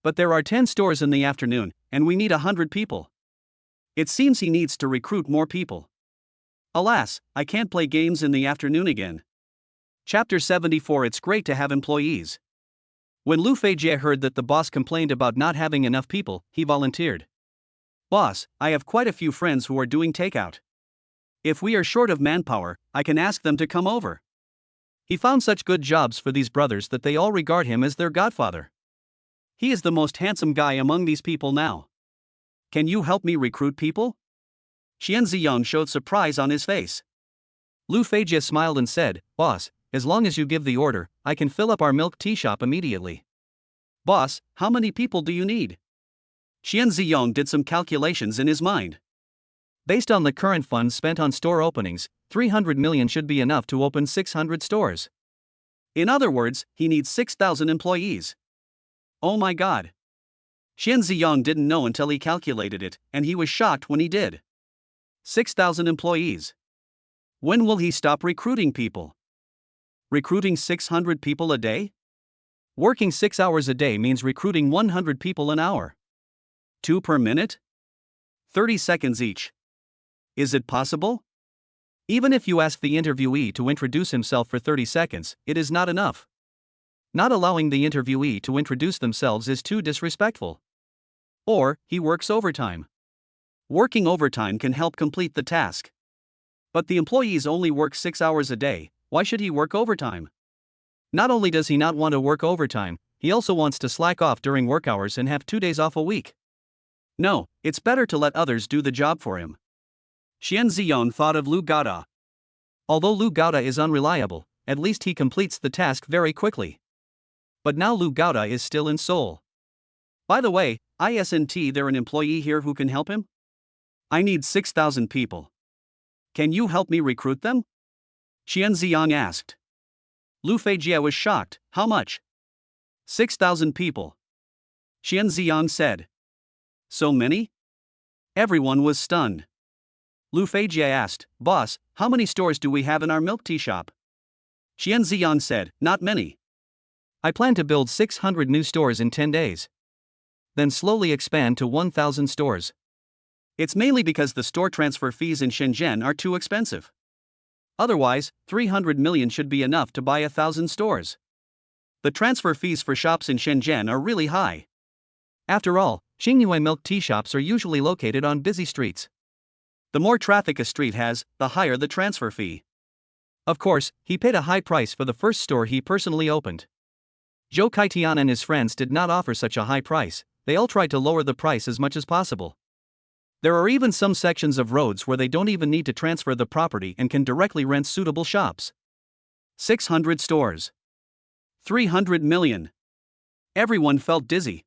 But there are 10 stores in the afternoon, and we need 100 people. It seems he needs to recruit more people. Alas, I can't play games in the afternoon again. Chapter 74. It's great to have employees. When Lu Feijie heard that the boss complained about not having enough people, he volunteered. Boss, I have quite a few friends who are doing takeout. If we are short of manpower, I can ask them to come over. He found such good jobs for these brothers that they all regard him as their godfather. He is the most handsome guy among these people now. Can you help me recruit people? Xian Ziyong showed surprise on his face. Lu Feijie smiled and said, Boss, as long as you give the order, I can fill up our milk tea shop immediately. Boss, how many people do you need? Xian Ziyong did some calculations in his mind. Based on the current funds spent on store openings, 300 million should be enough to open 600 stores. In other words, he needs 6,000 employees. Oh my god. Xian Ziyong didn't know until he calculated it, and he was shocked when he did. 6,000 employees. When will he stop recruiting people? Recruiting 600 people a day? Working 6 hours a day means recruiting 100 people an hour. 2 per minute? 30 seconds each. Is it possible? Even if you ask the interviewee to introduce himself for 30 seconds, it is not enough. Not allowing the interviewee to introduce themselves is too disrespectful. Or, he works overtime. Working overtime can help complete the task. But the employees only work 6 hours a day, why should he work overtime? Not only does he not want to work overtime, he also wants to slack off during work hours and have 2 days off a week. No, it's better to let others do the job for him. Xian Ziyong thought of Lu Gaoda. Although Lu Gaoda is unreliable, at least he completes the task very quickly. But now Lu Gaoda is still in Seoul. By the way, isn't there an employee here who can help him? I need 6,000 people. Can you help me recruit them? Xian Ziyong asked. Lu Feijie was shocked. How much? 6,000 people. Xian Ziyong said. So many? Everyone was stunned. Lu Feijie asked, Boss, how many stores do we have in our milk tea shop? Xian Ziyong said, not many. I plan to build 600 new stores in 10 days. Then slowly expand to 1,000 stores. It's mainly because the store transfer fees in Shenzhen are too expensive. Otherwise, 300 million should be enough to buy 1,000 stores. The transfer fees for shops in Shenzhen are really high. After all, Qingyue milk tea shops are usually located on busy streets. The more traffic a street has, the higher the transfer fee. Of course, he paid a high price for the first store he personally opened. Zhou Kaitian and his friends did not offer such a high price, they all tried to lower the price as much as possible. There are even some sections of roads where they don't even need to transfer the property and can directly rent suitable shops. 600 stores. 300 million. Everyone felt dizzy.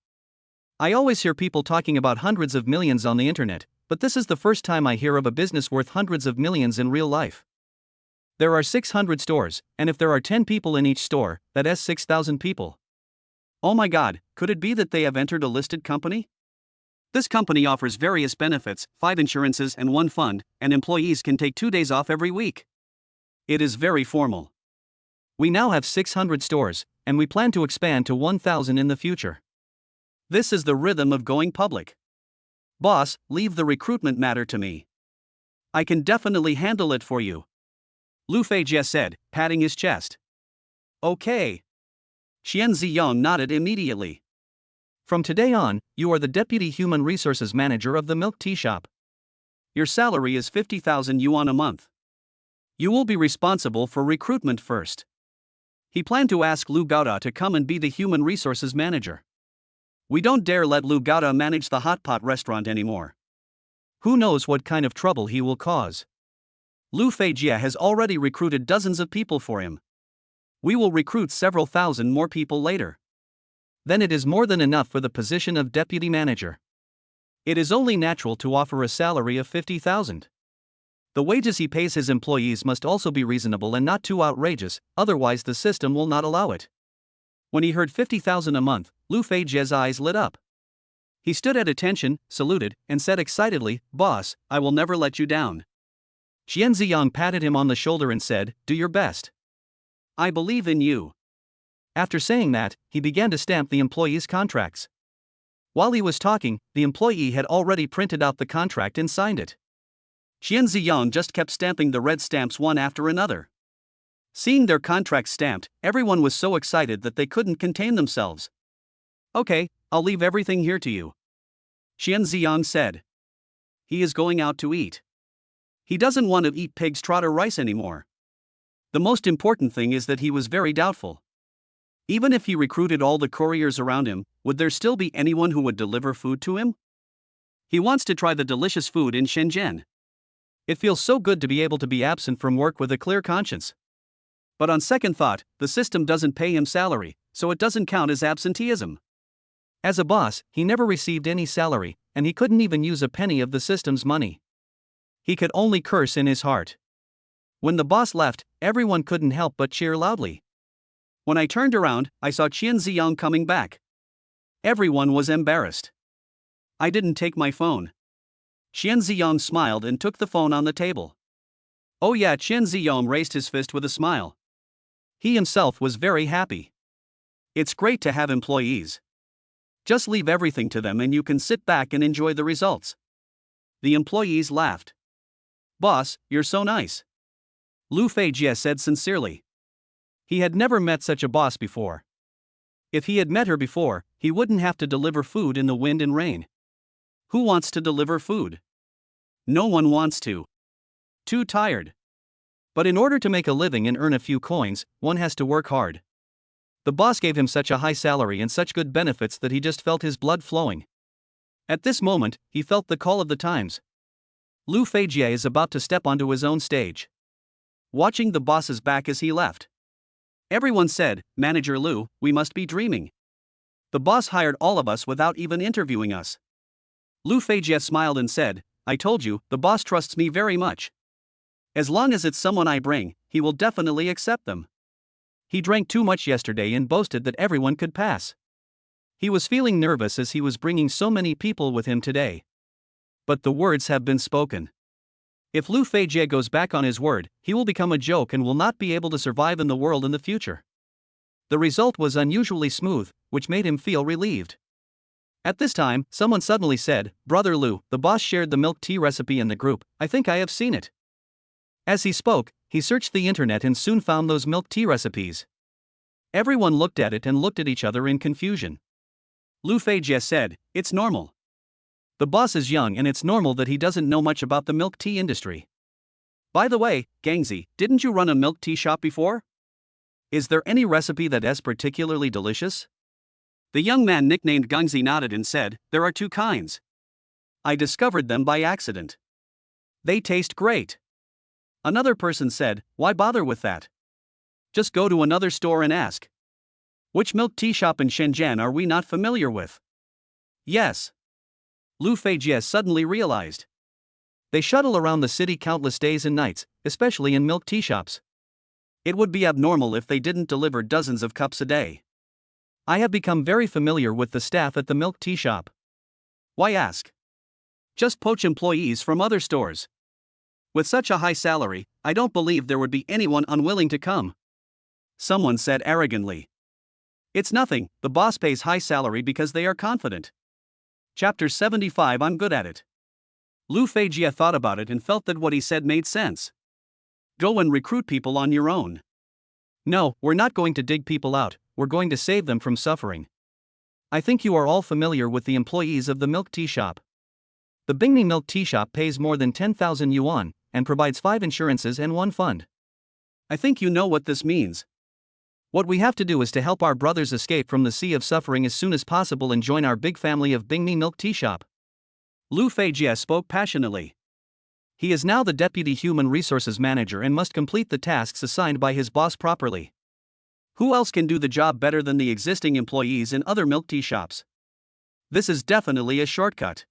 I always hear people talking about hundreds of millions on the internet, but this is the first time I hear of a business worth hundreds of millions in real life. There are 600 stores, and if there are 10 people in each store, that is 6,000 people. Oh my god, could it be that they have entered a listed company? This company offers various benefits, 5 insurances and 1 fund, and employees can take 2 days off every week. It is very formal. We now have 600 stores, and we plan to expand to 1,000 in the future. This is the rhythm of going public. Boss, leave the recruitment matter to me. I can definitely handle it for you. Lu Feijie said, patting his chest. Okay. Xian Ziyong nodded immediately. From today on, you are the Deputy Human Resources Manager of the milk tea shop. Your salary is 50,000 yuan a month. You will be responsible for recruitment first. He planned to ask Lu Gaoda to come and be the Human Resources Manager. We don't dare let Lu Gaoda manage the hot pot restaurant anymore. Who knows what kind of trouble he will cause. Lu Feijie has already recruited dozens of people for him. We will recruit several thousand more people later. Then it is more than enough for the position of deputy manager. It is only natural to offer a salary of 50,000. The wages he pays his employees must also be reasonable and not too outrageous, otherwise the system will not allow it. When he heard 50,000 a month, Lu Feijie's eyes lit up. He stood at attention, saluted, and said excitedly, "Boss, I will never let you down." Xian Ziyang patted him on the shoulder and said, "Do your best. I believe in you." After saying that, he began to stamp the employees' contracts. While he was talking, the employee had already printed out the contract and signed it. Xian Ziyang just kept stamping the red stamps one after another. Seeing their contracts stamped, everyone was so excited that they couldn't contain themselves. "Okay, I'll leave everything here to you," Xian Ziyang said. He is going out to eat. He doesn't want to eat pig's trotter rice anymore. The most important thing is that he was very doubtful. Even if he recruited all the couriers around him, would there still be anyone who would deliver food to him? He wants to try the delicious food in Shenzhen. It feels so good to be able to be absent from work with a clear conscience. But on second thought, the system doesn't pay him salary, so it doesn't count as absenteeism. As a boss, he never received any salary, and he couldn't even use a penny of the system's money. He could only curse in his heart. When the boss left, everyone couldn't help but cheer loudly. When I turned around, I saw Qian Ziyang coming back. Everyone was embarrassed. I didn't take my phone. Qian Ziyang smiled and took the phone on the table. Oh yeah, Qian Ziyang raised his fist with a smile. He himself was very happy. It's great to have employees. Just leave everything to them and you can sit back and enjoy the results. The employees laughed. "Boss, you're so nice," Lu Feijie said sincerely. He had never met such a boss before. If he had met her before, he wouldn't have to deliver food in the wind and rain. Who wants to deliver food? No one wants to. Too tired. But in order to make a living and earn a few coins, one has to work hard. The boss gave him such a high salary and such good benefits that he just felt his blood flowing. At this moment, he felt the call of the times. Lu Feijie is about to step onto his own stage. Watching the boss's back as he left. Everyone said, "Manager Lu, we must be dreaming. The boss hired all of us without even interviewing us." Lu Feijie smiled and said, "I told you, the boss trusts me very much. As long as it's someone I bring, he will definitely accept them." He drank too much yesterday and boasted that everyone could pass. He was feeling nervous as he was bringing so many people with him today. But the words have been spoken. If Lu Feijie goes back on his word, he will become a joke and will not be able to survive in the world in the future. The result was unusually smooth, which made him feel relieved. At this time, someone suddenly said, "Brother Lu, the boss shared the milk tea recipe in the group, I think I have seen it." As he spoke, he searched the internet and soon found those milk tea recipes. Everyone looked at it and looked at each other in confusion. Lu Feijie said, "It's normal. The boss is young and it's normal that he doesn't know much about the milk tea industry. By the way, Gangzi, didn't you run a milk tea shop before? Is there any recipe that is particularly delicious? The young man nicknamed Gangzi nodded and said, there are two kinds. I discovered them by accident. They taste great. Another person said, why bother with that? Just go to another store and ask. Which milk tea shop in Shenzhen are we not familiar with? Yes. Lu Feijie suddenly realized. They shuttle around the city countless days and nights, especially in milk tea shops. It would be abnormal if they didn't deliver dozens of cups a day. I have become very familiar with the staff at the milk tea shop. Why ask? Just poach employees from other stores. With such a high salary, I don't believe there would be anyone unwilling to come. Someone said arrogantly. It's nothing, the boss pays high salary because they are confident. Chapter 75 I'm good at it. Lu Feijie thought about it and felt that what he said made sense. Go and recruit people on your own. No, we're not going to dig people out, we're going to save them from suffering. I think you are all familiar with the employees of the milk tea shop. The Bingmi milk tea shop pays more than 10,000 yuan, and provides 5 insurances and 1 fund. I think you know what this means. What we have to do is to help our brothers escape from the sea of suffering as soon as possible and join our big family of Bingmi milk tea shop. Lu Feijie spoke passionately. He is now the Deputy Human Resources Manager and must complete the tasks assigned by his boss properly. Who else can do the job better than the existing employees in other milk tea shops? This is definitely a shortcut.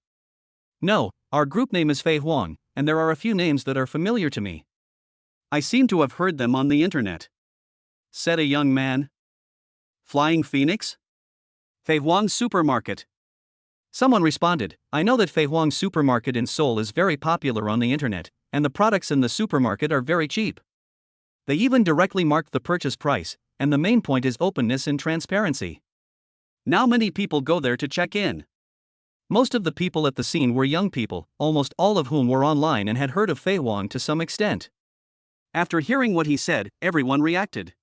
No, our group name is Fei Huang, and there are a few names that are familiar to me. I seem to have heard them on the internet. Said a young man. Flying Phoenix? Fei Huang Supermarket. Someone responded, I know that Fei Huang Supermarket in Seoul is very popular on the internet, and the products in the supermarket are very cheap. They even directly mark the purchase price, and the main point is openness and transparency. Now many people go there to check in. Most of the people at the scene were young people, almost all of whom were online and had heard of Fei Huang to some extent. After hearing what he said, everyone reacted.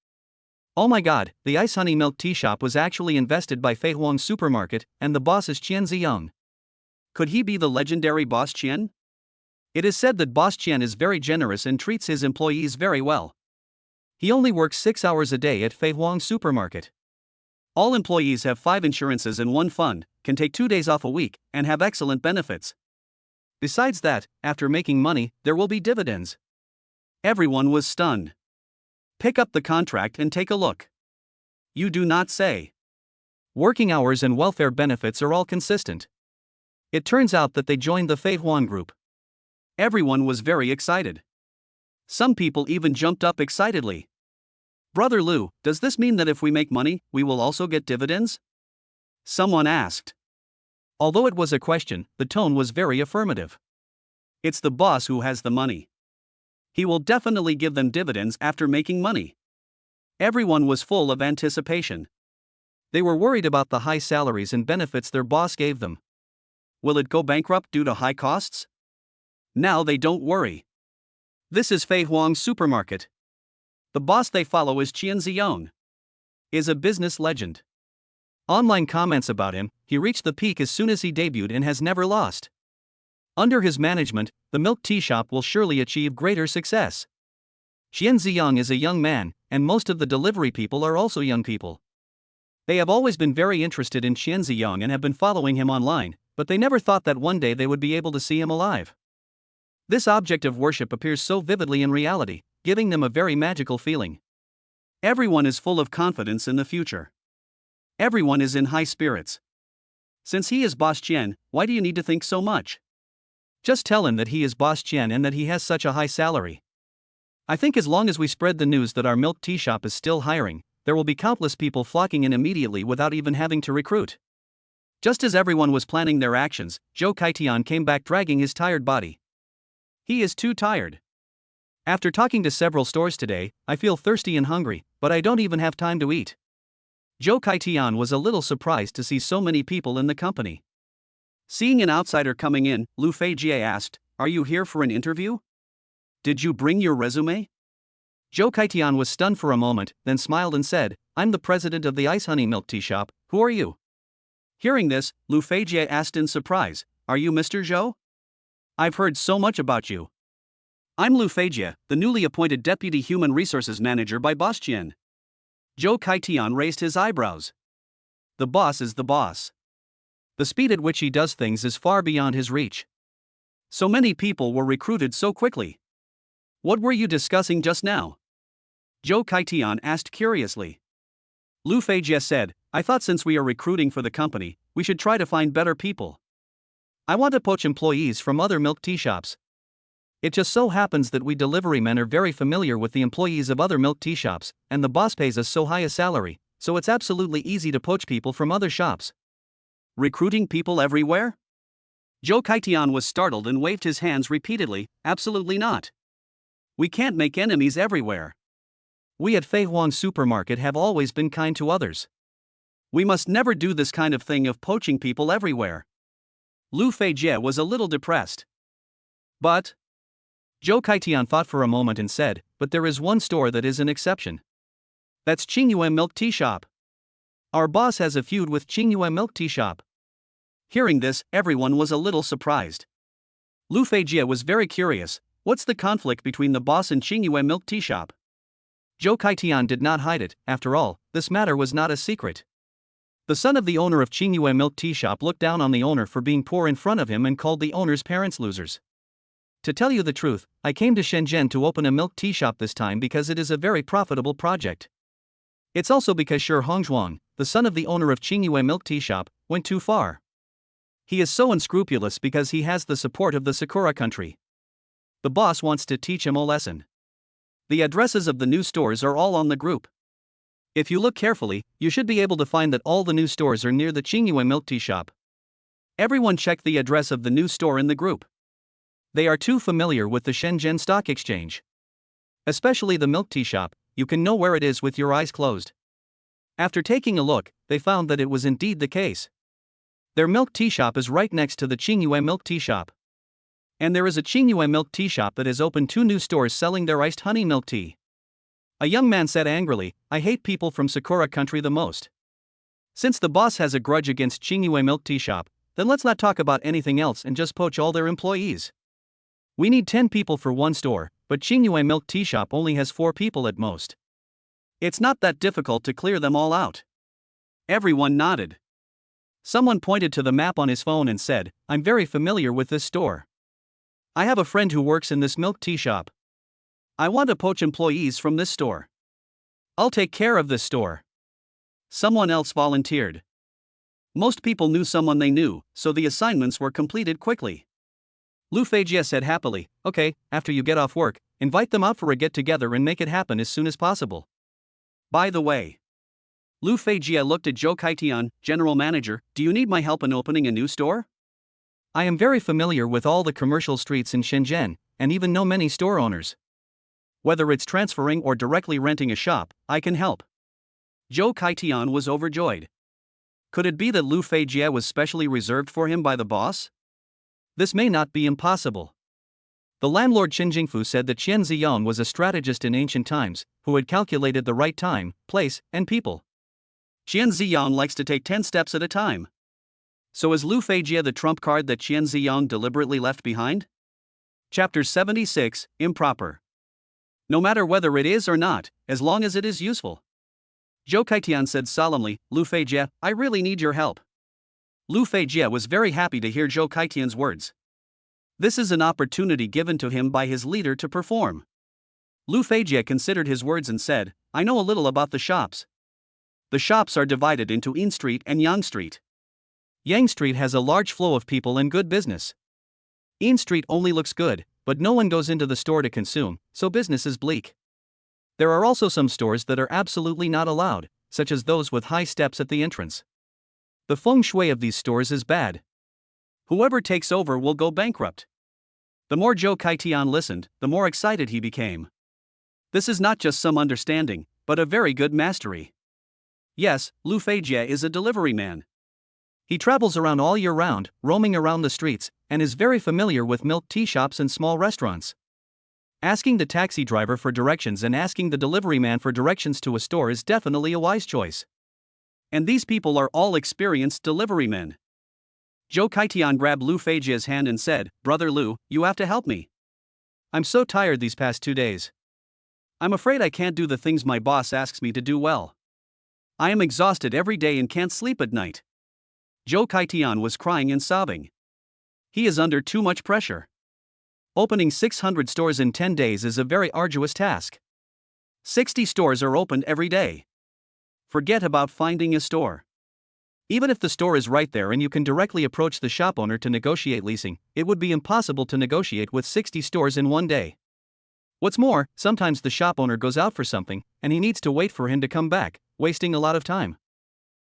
Oh my god, the Ice Honey Milk Tea Shop was actually invested by Fei Huang Supermarket, and the boss is Qian Ziyang. Could he be the legendary Boss Qian? It is said that Boss Qian is very generous and treats his employees very well. He only works 6 hours a day at Fei Huang Supermarket. All employees have 5 insurances and 1 fund, can take 2 days off a week, and have excellent benefits. Besides that, after making money, there will be dividends. Everyone was stunned. Pick up the contract and take a look. You do not say. Working hours and welfare benefits are all consistent. It turns out that they joined the Fei Huang group. Everyone was very excited. Some people even jumped up excitedly. Brother Lu, does this mean that if we make money, we will also get dividends? Someone asked. Although it was a question, the tone was very affirmative. It's the boss who has the money. He will definitely give them dividends after making money. Everyone was full of anticipation. They were worried about the high salaries and benefits their boss gave them. Will it go bankrupt due to high costs? Now they don't worry. This is Fei Huang Supermarket. The boss they follow is Qian Ziyang. Is a business legend. Online comments about him, he reached the peak as soon as he debuted and has never lost. Under his management, the milk tea shop will surely achieve greater success. Qian Ziyang is a young man, and most of the delivery people are also young people. They have always been very interested in Qian Ziyang and have been following him online, but they never thought that one day they would be able to see him alive. This object of worship appears so vividly in reality, giving them a very magical feeling. Everyone is full of confidence in the future. Everyone is in high spirits. Since he is Boss Qian, why do you need to think so much? Just tell him that he is Boss Qian and that he has such a high salary. I think as long as we spread the news that our milk tea shop is still hiring, there will be countless people flocking in immediately without even having to recruit. Just as everyone was planning their actions, Zhou Kaitian came back dragging his tired body. He is too tired. After talking to several stores today, I feel thirsty and hungry, but I don't even have time to eat. Zhou Kaitian was a little surprised to see so many people in the company. Seeing an outsider coming in, Lu Feijie asked, "Are you here for an interview? Did you bring your resume?" Zhou Kaitian was stunned for a moment, then smiled and said, "I'm the president of the Ice Honey Milk Tea Shop, who are you?" Hearing this, Lu Feijie asked in surprise, are you Mr. Zhou? I've heard so much about you. I'm Lu Feijie, the newly appointed Deputy Human Resources Manager by Boss Qian. Zhou Kaitian raised his eyebrows. The boss is the boss. The speed at which he does things is far beyond his reach. So many people were recruited so quickly. What were you discussing just now? Zhou Kaitian asked curiously. Lu Feijie said, I thought since we are recruiting for the company, we should try to find better people. I want to poach employees from other milk tea shops. It just so happens that we delivery men are very familiar with the employees of other milk tea shops, and the boss pays us so high a salary, so it's absolutely easy to poach people from other shops. Recruiting people everywhere? Zhou Kaitian was startled and waved his hands repeatedly, absolutely not. We can't make enemies everywhere. We at Fei Huang Supermarket have always been kind to others. We must never do this kind of thing of poaching people everywhere. Lu Feijie was a little depressed. But Zhou Kaitian thought for a moment and said, but there is one store that is an exception. That's Qingyue Milk Tea Shop. Our boss has a feud with Qingyue Milk Tea Shop. Hearing this, everyone was a little surprised. Lu Feijie was very curious, what's the conflict between the boss and Qingyue Milk Tea Shop? Zhou Kaitian did not hide it, after all, this matter was not a secret. The son of the owner of Qingyue Milk Tea Shop looked down on the owner for being poor in front of him and called the owner's parents losers. To tell you the truth, I came to Shenzhen to open a milk tea shop this time because it is a very profitable project. It's also because Shi Hongzhuang, the son of the owner of Qingyue Milk Tea Shop, went too far. He is so unscrupulous because he has the support of the Sakura country. The boss wants to teach him a lesson. The addresses of the new stores are all on the group. If you look carefully, you should be able to find that all the new stores are near the Qingyue Milk Tea Shop. Everyone check the address of the new store in the group. They are too familiar with the Shenzhen Stock Exchange. Especially the milk tea shop, you can know where it is with your eyes closed. After taking a look, they found that it was indeed the case. Their milk tea shop is right next to the Qingyue Milk Tea Shop. And there is a Qingyue Milk Tea Shop that has opened 2 new stores selling their iced honey milk tea. A young man said angrily, I hate people from Sakura country the most. Since the boss has a grudge against Qingyue Milk Tea Shop, then let's not talk about anything else and just poach all their employees. We need 10 people for one store, but Qingyue Milk Tea Shop only has 4 people at most. It's not that difficult to clear them all out. Everyone nodded. Someone pointed to the map on his phone and said, I'm very familiar with this store. I have a friend who works in this milk tea shop. I want to poach employees from this store. I'll take care of this store. Someone else volunteered. Most people knew someone they knew, so the assignments were completed quickly. Lu Feijie said happily, okay, after you get off work, invite them out for a get-together and make it happen as soon as possible. By the way, Lu Feijie looked at Zhou Kaitian, General Manager, do you need my help in opening a new store? I am very familiar with all the commercial streets in Shenzhen, and even know many store owners. Whether it's transferring or directly renting a shop, I can help. Zhou Kaitian was overjoyed. Could it be that Lu Feijie was specially reserved for him by the boss? This may not be impossible. The landlord Qin Jingfu said that Qian Ziyang was a strategist in ancient times, who had calculated the right time, place, and people. Qian Ziyang likes to take 10 steps at a time. So is Lu Feijie the trump card that Qian Ziyang deliberately left behind? Chapter 76, Improper. No matter whether it is or not, as long as it is useful. Zhou Kaitian said solemnly, Lu Feijie, I really need your help. Lu Feijie was very happy to hear Zhou Kaitian's words. This is an opportunity given to him by his leader to perform. Lu Feijie considered his words and said, I know a little about the shops. The shops are divided into Yin Street and Yang Street. Yang Street has a large flow of people and good business. Yin Street only looks good, but no one goes into the store to consume, so business is bleak. There are also some stores that are absolutely not allowed, such as those with high steps at the entrance. The feng shui of these stores is bad. Whoever takes over will go bankrupt. The more Zhou Kaitian listened, the more excited he became. This is not just some understanding, but a very good mastery. Yes, Lu Feijie is a delivery man. He travels around all year round, roaming around the streets, and is very familiar with milk tea shops and small restaurants. Asking the taxi driver for directions and asking the delivery man for directions to a store is definitely a wise choice. And these people are all experienced delivery men. Zhou Kaitian grabbed Lu Feijia's hand and said, "Brother Lu, you have to help me. I'm so tired these past 2 days. I'm afraid I can't do the things my boss asks me to do well. I am exhausted every day and can't sleep at night." Zhou Kaitian was crying and sobbing. He is under too much pressure. Opening 600 stores in 10 days is a very arduous task. 60 stores are opened every day. Forget about finding a store. Even if the store is right there and you can directly approach the shop owner to negotiate leasing, it would be impossible to negotiate with 60 stores in one day. What's more, sometimes the shop owner goes out for something, and he needs to wait for him to come back, wasting a lot of time.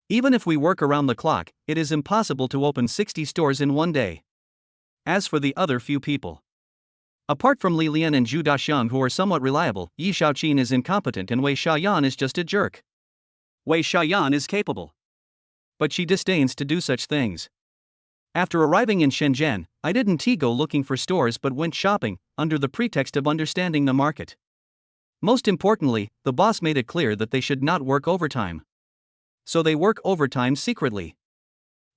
Even if we work around the clock, it is impossible to open 60 stores in one day. As for the other few people, apart from Li Lian and Zhu Daxiang, who are somewhat reliable, Yi Shaoqin is incompetent and Wei Xiaoyan is just a jerk. Wei Xiaoyan is capable, but she disdains to do such things. After arriving in Shenzhen, I didn't go looking for stores but went shopping, under the pretext of understanding the market. Most importantly, the boss made it clear that they should not work overtime. So they work overtime secretly.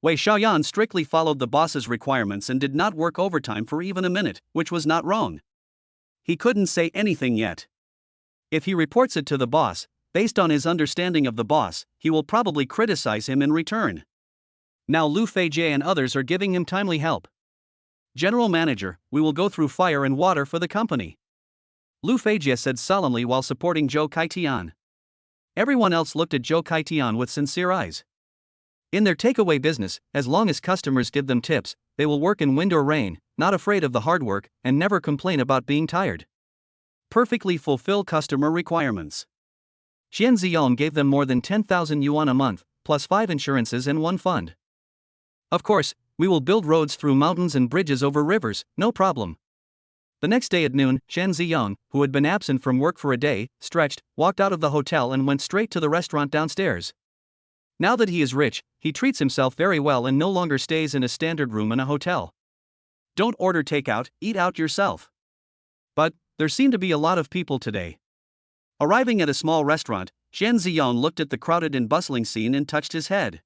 Wei Xiaoyan strictly followed the boss's requirements and did not work overtime for even a minute, which was not wrong. He couldn't say anything yet. If he reports it to the boss, based on his understanding of the boss, he will probably criticize him in return. Now Lu Feijie and others are giving him timely help. "General Manager, we will go through fire and water for the company," Lu Feijie said solemnly while supporting Zhou Kaitian. Everyone else looked at Zhou Kaitian with sincere eyes. In their takeaway business, as long as customers give them tips, they will work in wind or rain, not afraid of the hard work, and never complain about being tired. Perfectly fulfill customer requirements. Xian Ziyong gave them more than 10,000 yuan a month, plus 5 insurances and 1 fund. "Of course, we will build roads through mountains and bridges over rivers, no problem." The next day at noon, Xian Ziyong, who had been absent from work for a day, stretched, walked out of the hotel and went straight to the restaurant downstairs. Now that he is rich, he treats himself very well and no longer stays in a standard room in a hotel. Don't order takeout, eat out yourself. But there seemed to be a lot of people today. Arriving at a small restaurant, Xian Ziyong looked at the crowded and bustling scene and touched his head.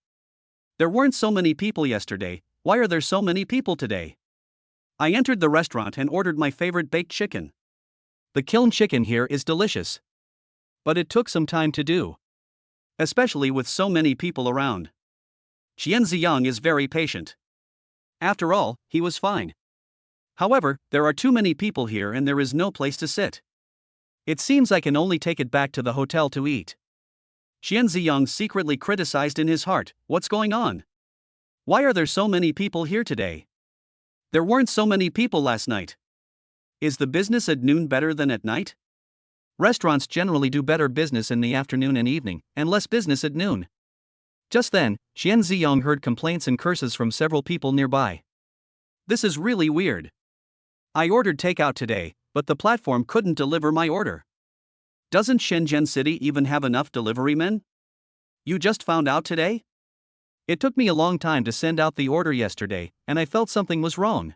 There weren't so many people yesterday, why are there so many people today? I entered the restaurant and ordered my favorite baked chicken. The kiln chicken here is delicious. But it took some time to do, especially with so many people around. Xian Ziyong is very patient. After all, he was fine. However, there are too many people here and there is no place to sit. It seems I can only take it back to the hotel to eat. Xian Ziyong secretly criticized in his heart, "What's going on? Why are there so many people here today? There weren't so many people last night. Is the business at noon better than at night? Restaurants generally do better business in the afternoon and evening, and less business at noon." Just then, Xian Ziyong heard complaints and curses from several people nearby. "This is really weird. I ordered takeout today, but the platform couldn't deliver my order. Doesn't Shenzhen City even have enough delivery men? You just found out today? It took me a long time to send out the order yesterday, and I felt something was wrong."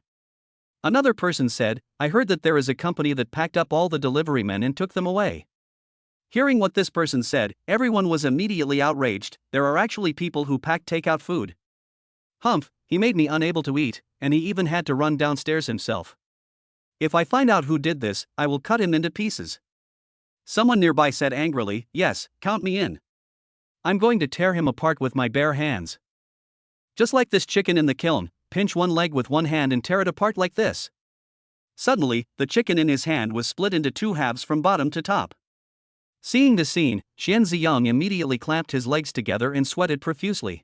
Another person said, "I heard that there is a company that packed up all the delivery men and took them away." Hearing what this person said, everyone was immediately outraged. There are actually people who pack takeout food. Humph, he made me unable to eat, and he even had to run downstairs himself. If I find out who did this, I will cut him into pieces. Someone nearby said angrily, "Yes, count me in. I'm going to tear him apart with my bare hands. Just like this chicken in the kiln, pinch one leg with one hand and tear it apart like this." Suddenly, the chicken in his hand was split into 2 halves from bottom to top. Seeing the scene, Xian Ziyong immediately clamped his legs together and sweated profusely.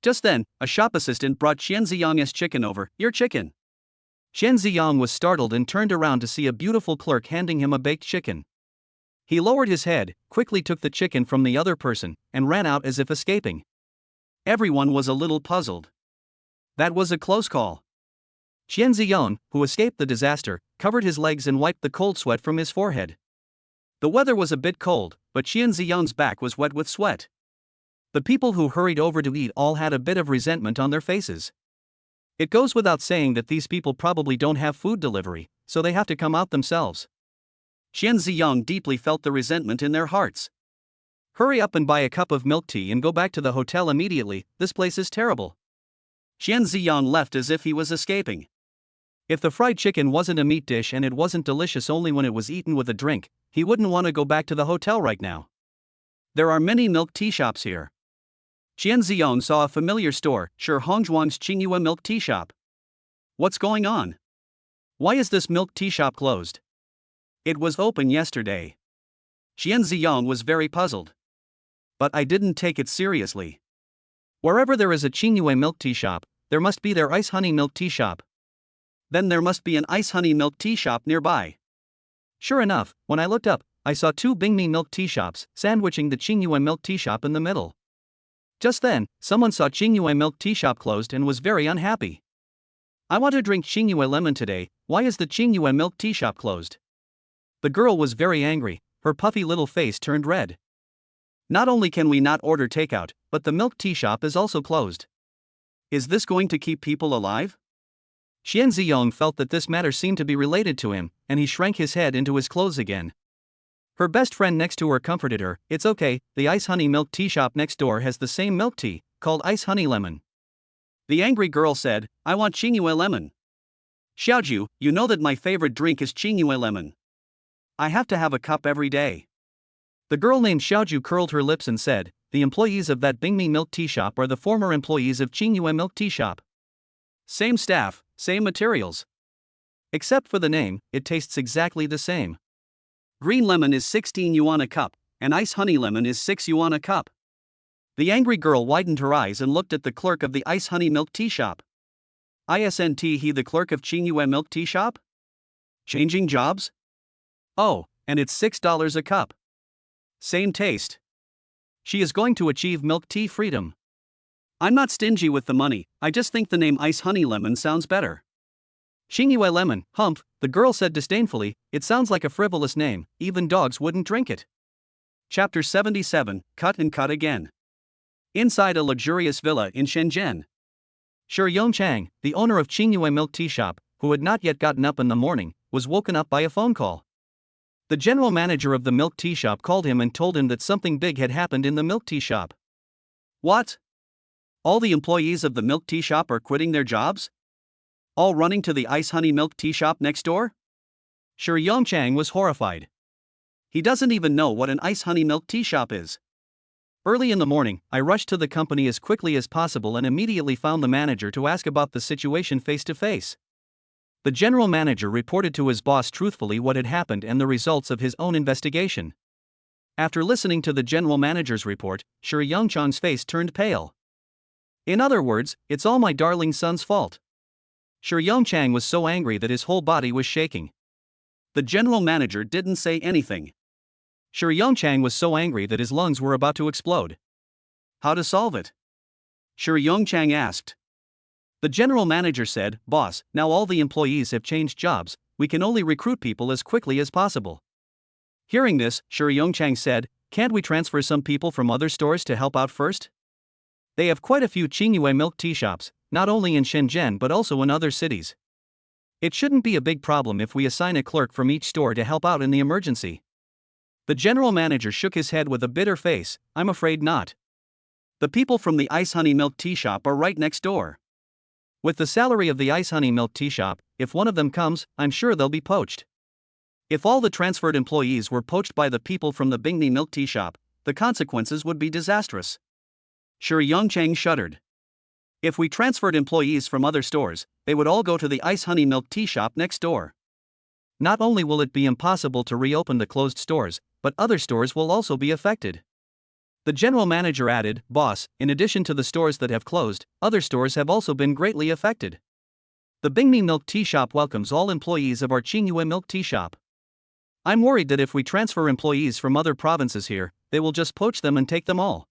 Just then, a shop assistant brought Xian Ziyong's chicken over. "Your chicken." Xian Ziyong was startled and turned around to see a beautiful clerk handing him a baked chicken. He lowered his head, quickly took the chicken from the other person, and ran out as if escaping. Everyone was a little puzzled. That was a close call. Xian Ziyong, who escaped the disaster, covered his legs and wiped the cold sweat from his forehead. The weather was a bit cold, but Xian Ziyong's back was wet with sweat. The people who hurried over to eat all had a bit of resentment on their faces. It goes without saying that these people probably don't have food delivery, so they have to come out themselves. Xian Ziyong deeply felt the resentment in their hearts. "Hurry up and buy a cup of milk tea and go back to the hotel immediately, this place is terrible." Xian Ziyang left as if he was escaping. If the fried chicken wasn't a meat dish and it wasn't delicious only when it was eaten with a drink, he wouldn't want to go back to the hotel right now. There are many milk tea shops here. Xian Ziyang saw a familiar store, Shi Hongzhuang's Qingyue milk tea shop. What's going on? Why is this milk tea shop closed? It was open yesterday. Xian Ziyang was very puzzled. But I didn't take it seriously. Wherever there is a Qingyue milk tea shop, there must be their ice honey milk tea shop. Then there must be an ice honey milk tea shop nearby. Sure enough, when I looked up, I saw two Bingmi milk tea shops, sandwiching the Qingyue milk tea shop in the middle. Just then, someone saw Qingyue milk tea shop closed and was very unhappy. I want to drink Qingyue lemon today, why is the Qingyue milk tea shop closed? The girl was very angry, her puffy little face turned red. Not only can we not order takeout, but the milk tea shop is also closed. Is this going to keep people alive? Xian Ziyang felt that this matter seemed to be related to him, and he shrank his head into his clothes again. Her best friend next to her comforted her, it's okay, the ice honey milk tea shop next door has the same milk tea, called ice honey lemon. The angry girl said, I want Qingyue lemon. Xiaoju, you know that my favorite drink is Qingyue lemon. I have to have a cup every day. The girl named Xiaoju curled her lips and said, the employees of that Bingmi milk tea shop are the former employees of Qingyue milk tea shop. Same staff, same materials. Except for the name, it tastes exactly the same. Green lemon is 16 yuan a cup, and ice honey lemon is 6 yuan a cup. The angry girl widened her eyes and looked at the clerk of the ice honey milk tea shop. Isn't he the clerk of Qingyue milk tea shop? Changing jobs? Oh, and it's $6 a cup. Same taste. She is going to achieve milk tea freedom. I'm not stingy with the money, I just think the name ice honey lemon sounds better. Qingyue lemon, humph, the girl said disdainfully, it sounds like a frivolous name, even dogs wouldn't drink it. Chapter 77, Cut and Cut Again. Inside a luxurious villa in Shenzhen. Shi Yongchang, the owner of Qingyue milk tea shop, who had not yet gotten up in the morning, was woken up by a phone call. The general manager of the milk tea shop called him and told him that something big had happened in the milk tea shop. What? All the employees of the milk tea shop are quitting their jobs? All running to the ice honey milk tea shop next door? Shi Yongchang was horrified. He doesn't even know what an ice honey milk tea shop is. Early in the morning, I rushed to the company as quickly as possible and immediately found the manager to ask about the situation face to face. The general manager reported to his boss truthfully what had happened and the results of his own investigation. After listening to the general manager's report, Shi Yongchang's face turned pale. In other words, it's all my darling son's fault. Shi Yongchang was so angry that his whole body was shaking. The general manager didn't say anything. Shi Yongchang was so angry that his lungs were about to explode. How to solve it? Shi Yongchang asked. The general manager said, Boss, now all the employees have changed jobs, we can only recruit people as quickly as possible. Hearing this, Shi Yongchang said, can't we transfer some people from other stores to help out first? They have quite a few Qingyue milk tea shops, not only in Shenzhen but also in other cities. It shouldn't be a big problem if we assign a clerk from each store to help out in the emergency. The general manager shook his head with a bitter face, I'm afraid not. The people from the ice honey milk tea shop are right next door. With the salary of the ice honey milk tea shop, if one of them comes, I'm sure they'll be poached. If all the transferred employees were poached by the people from the Bingmi milk tea shop, the consequences would be disastrous. Shi Yongchang shuddered. If we transferred employees from other stores, they would all go to the ice honey milk tea shop next door. Not only will it be impossible to reopen the closed stores, but other stores will also be affected. The general manager added, Boss, in addition to the stores that have closed, other stores have also been greatly affected. The Bingmi milk tea shop welcomes all employees of our Qingyue milk tea shop. I'm worried that if we transfer employees from other provinces here, they will just poach them and take them all.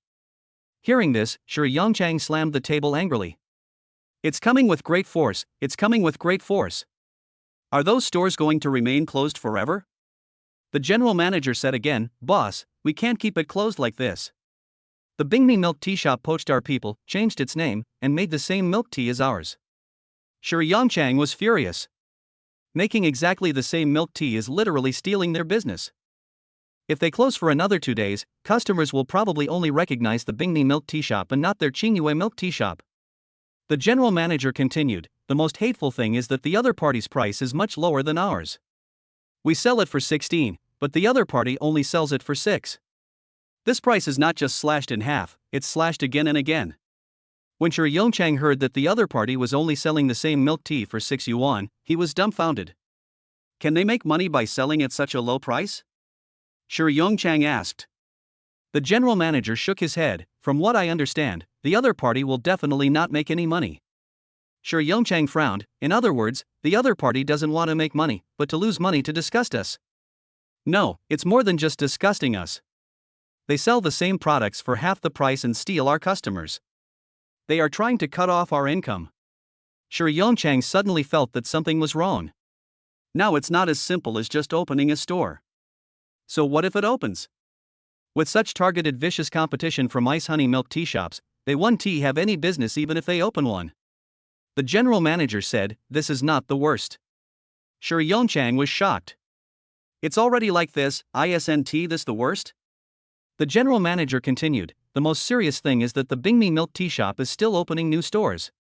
Hearing this, Shi Yongchang slammed the table angrily. It's coming with great force, it's coming with great force. Are those stores going to remain closed forever? The general manager said again, Boss, we can't keep it closed like this. The Bingmi milk tea shop poached our people, changed its name, and made the same milk tea as ours. Shi Yongchang was furious. Making exactly the same milk tea is literally stealing their business. If they close for another 2 days, customers will probably only recognize the Bingmi milk tea shop and not their Qingyue milk tea shop. The general manager continued, the most hateful thing is that the other party's price is much lower than ours. We sell it for 16, but the other party only sells it for 6. This price is not just slashed in half, it's slashed again and again. When Shi Yongchang heard that the other party was only selling the same milk tea for 6 yuan, he was dumbfounded. Can they make money by selling at such a low price? Shi Yongchang asked. The general manager shook his head. From what I understand, the other party will definitely not make any money. Shi Yongchang frowned. In other words, the other party doesn't want to make money, but to lose money to disgust us. No, it's more than just disgusting us. They sell the same products for half the price and steal our customers. They are trying to cut off our income. Shi Yongchang suddenly felt that something was wrong. Now it's not as simple as just opening a store. So what if it opens? With such targeted vicious competition from ice honey milk tea shops, they won't have any business even if they open one. The general manager said, this is not the worst. Shi Yongchang was shocked. It's already like this, isn't this the worst? The general manager continued, the most serious thing is that the Bingmi milk tea shop is still opening new stores.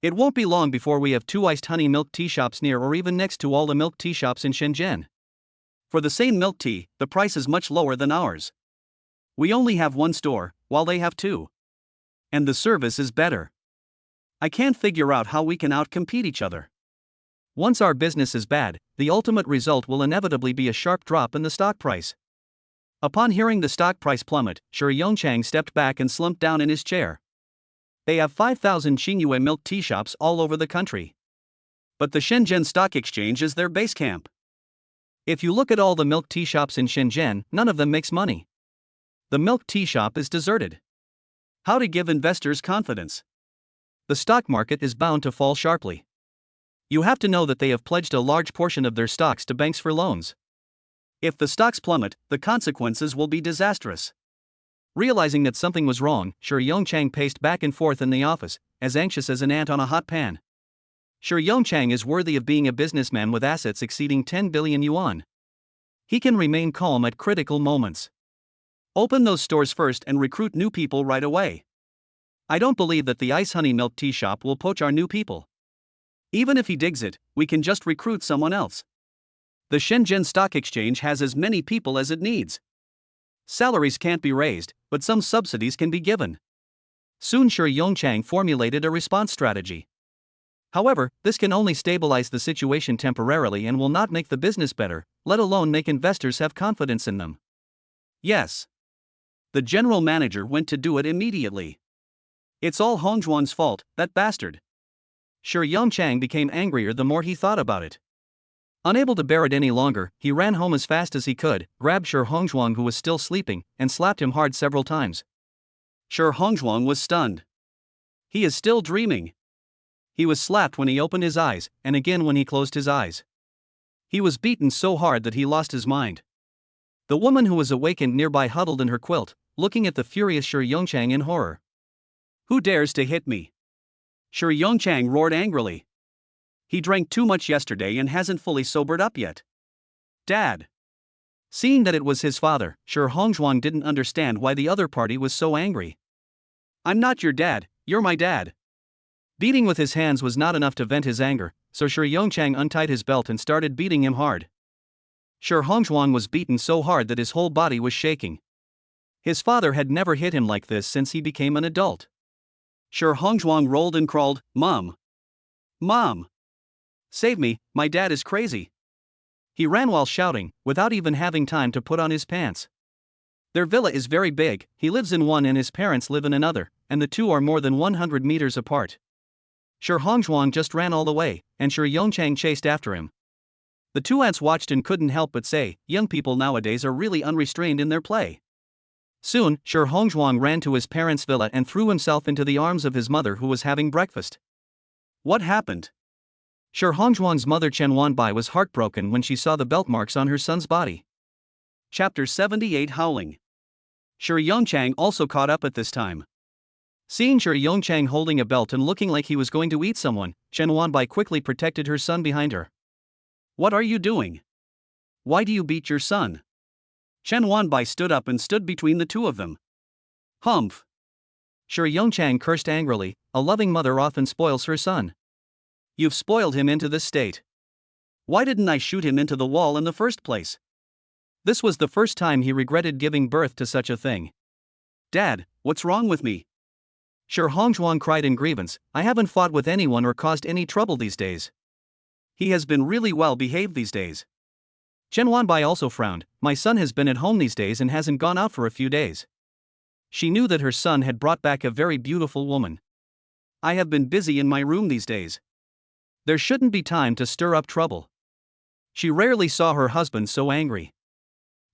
It won't be long before we have 2 iced honey milk tea shops near or even next to all the milk tea shops in Shenzhen. For the same milk tea, the price is much lower than ours. We only have 1 store, while they have 2. And the service is better. I can't figure out how we can outcompete each other. Once our business is bad, the ultimate result will inevitably be a sharp drop in the stock price. Upon hearing the stock price plummet, Shi Yongchang stepped back and slumped down in his chair. They have 5,000 Xingyue milk tea shops all over the country. But the Shenzhen Stock Exchange is their base camp. If you look at all the milk tea shops in Shenzhen, none of them makes money. The milk tea shop is deserted. How to give investors confidence? The stock market is bound to fall sharply. You have to know that they have pledged a large portion of their stocks to banks for loans. If the stocks plummet, the consequences will be disastrous. Realizing that something was wrong, Shi Yongchang paced back and forth in the office, as anxious as an ant on a hot pan. Shi Yongchang is worthy of being a businessman with assets exceeding 10 billion yuan. He can remain calm at critical moments. Open those stores first and recruit new people right away. I don't believe that the ice honey milk tea shop will poach our new people. Even if he digs it, we can just recruit someone else. The Shenzhen Stock Exchange has as many people as it needs. Salaries can't be raised, but some subsidies can be given. Soon Shi Yongchang formulated a response strategy. However, this can only stabilize the situation temporarily and will not make the business better, let alone make investors have confidence in them. Yes. The general manager went to do it immediately. It's all Hongzhuang's fault, that bastard. Shi Yongchang became angrier the more he thought about it. Unable to bear it any longer, he ran home as fast as he could, grabbed Shi Hongzhuang who was still sleeping, and slapped him hard several times. Shi Hongzhuang was stunned. He is still dreaming. He was slapped when he opened his eyes, and again when he closed his eyes. He was beaten so hard that he lost his mind. The woman who was awakened nearby huddled in her quilt, looking at the furious Shi Yongchang in horror. Who dares to hit me? Shi Yongchang roared angrily. He drank too much yesterday and hasn't fully sobered up yet. Dad. Seeing that it was his father, Shi Hongzhuang didn't understand why the other party was so angry. I'm not your dad, you're my dad. Beating with his hands was not enough to vent his anger, so Shi Yongchang untied his belt and started beating him hard. Shi Hongzhuang was beaten so hard that his whole body was shaking. His father had never hit him like this since he became an adult. Shi Hongzhuang rolled and crawled, Mom! Mom! Save me, my dad is crazy. He ran while shouting, without even having time to put on his pants. Their villa is very big, he lives in one and his parents live in another, and the two are more than 100 meters apart. Shi Hongzhuang just ran all the way, and Shi Yongchang chased after him. The two ants watched and couldn't help but say, young people nowadays are really unrestrained in their play. Soon, Shi Hongzhuang ran to his parents' villa and threw himself into the arms of his mother who was having breakfast. What happened? Shi Hongzhuang's mother Chen Wanbai was heartbroken when she saw the belt marks on her son's body. Chapter 78 Howling. Shi Yongchang also caught up at this time. Seeing Shi Yongchang holding a belt and looking like he was going to eat someone, Chen Wanbai quickly protected her son behind her. What are you doing? Why do you beat your son? Chen Wanbai stood up and stood between the two of them. Humph! Shi Yongchang cursed angrily, a loving mother often spoils her son. You've spoiled him into this state. Why didn't I shoot him into the wall in the first place? This was the first time he regretted giving birth to such a thing. Dad, what's wrong with me? Shi Hongzhuang cried in grievance, I haven't fought with anyone or caused any trouble these days. He has been really well behaved these days. Chen Wanbai also frowned, my son has been at home these days and hasn't gone out for a few days. She knew that her son had brought back a very beautiful woman. I have been busy in my room these days. There shouldn't be time to stir up trouble. She rarely saw her husband so angry.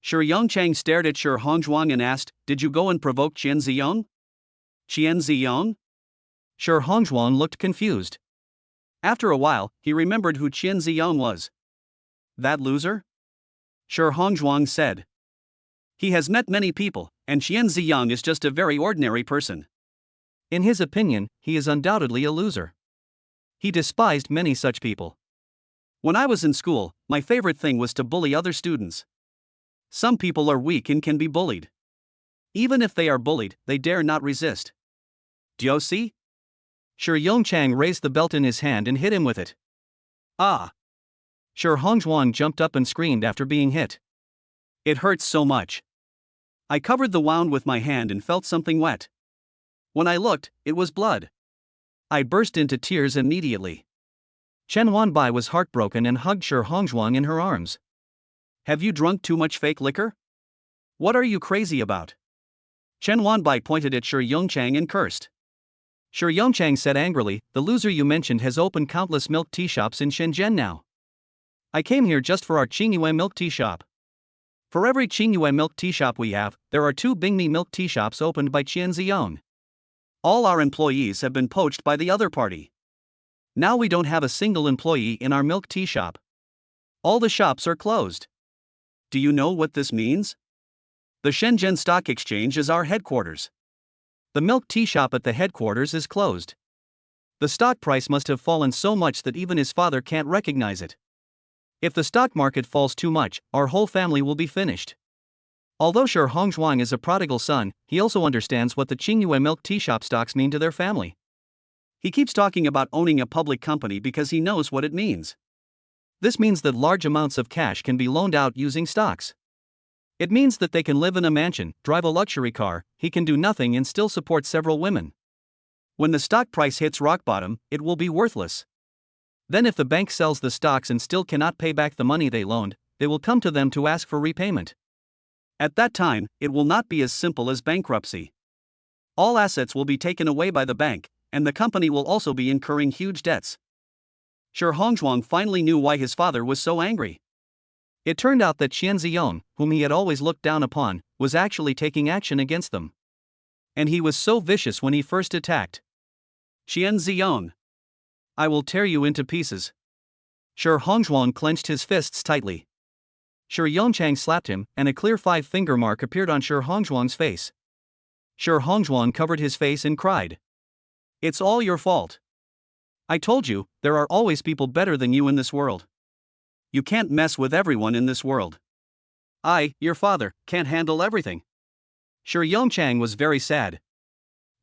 Shi Yongchang stared at Shi Hongzhuang and asked, did you go and provoke Qian Ziyong? Qian Ziyong? Shi Hongzhuang looked confused. After a while, he remembered who Qian Ziyong was. That loser? Shi Hongzhuang said. He has met many people, and Qian Ziyong is just a very ordinary person. In his opinion, he is undoubtedly a loser. He despised many such people. When I was in school, my favorite thing was to bully other students. Some people are weak and can be bullied. Even if they are bullied, they dare not resist. Do you see? Shi Yongchang raised the belt in his hand and hit him with it. Ah! Shi Hongzhuang jumped up and screamed after being hit. It hurts so much. I covered the wound with my hand and felt something wet. When I looked, it was blood. I burst into tears immediately. Chen Wanbai was heartbroken and hugged Shi Hongzhuang in her arms. Have you drunk too much fake liquor? What are you crazy about? Chen Wanbai pointed at Shi Yongchang and cursed. Shi Yongchang said angrily, the loser you mentioned has opened countless milk tea shops in Shenzhen now. I came here just for our Qingyue milk tea shop. For every Qingyue milk tea shop we have, there are 2 Bingmi milk tea shops opened by Qian Ziyong. All our employees have been poached by the other party. Now we don't have a single employee in our milk tea shop. All the shops are closed. Do you know what this means? The Shenzhen Stock Exchange is our headquarters. The milk tea shop at the headquarters is closed. The stock price must have fallen so much that even his father can't recognize it. If the stock market falls too much, our whole family will be finished. Although Shi Hongzhuang is a prodigal son, he also understands what the Qingyue milk tea shop stocks mean to their family. He keeps talking about owning a public company because he knows what it means. This means that large amounts of cash can be loaned out using stocks. It means that they can live in a mansion, drive a luxury car, he can do nothing and still support several women. When the stock price hits rock bottom, it will be worthless. Then if the bank sells the stocks and still cannot pay back the money they loaned, they will come to them to ask for repayment. At that time, it will not be as simple as bankruptcy. All assets will be taken away by the bank, and the company will also be incurring huge debts. Shi Hongzhuang finally knew why his father was so angry. It turned out that Qian Ziyong, whom he had always looked down upon, was actually taking action against them. And he was so vicious when he first attacked. Qian Ziyong, I will tear you into pieces. Shi Hongzhuang clenched his fists tightly. Shi Yongchang slapped him, and a clear 5-finger mark appeared on Shi Hongzhuang's face. Shi Hongzhuang covered his face and cried. It's all your fault. I told you, there are always people better than you in this world. You can't mess with everyone in this world. I, your father, can't handle everything. Shi Yongchang was very sad.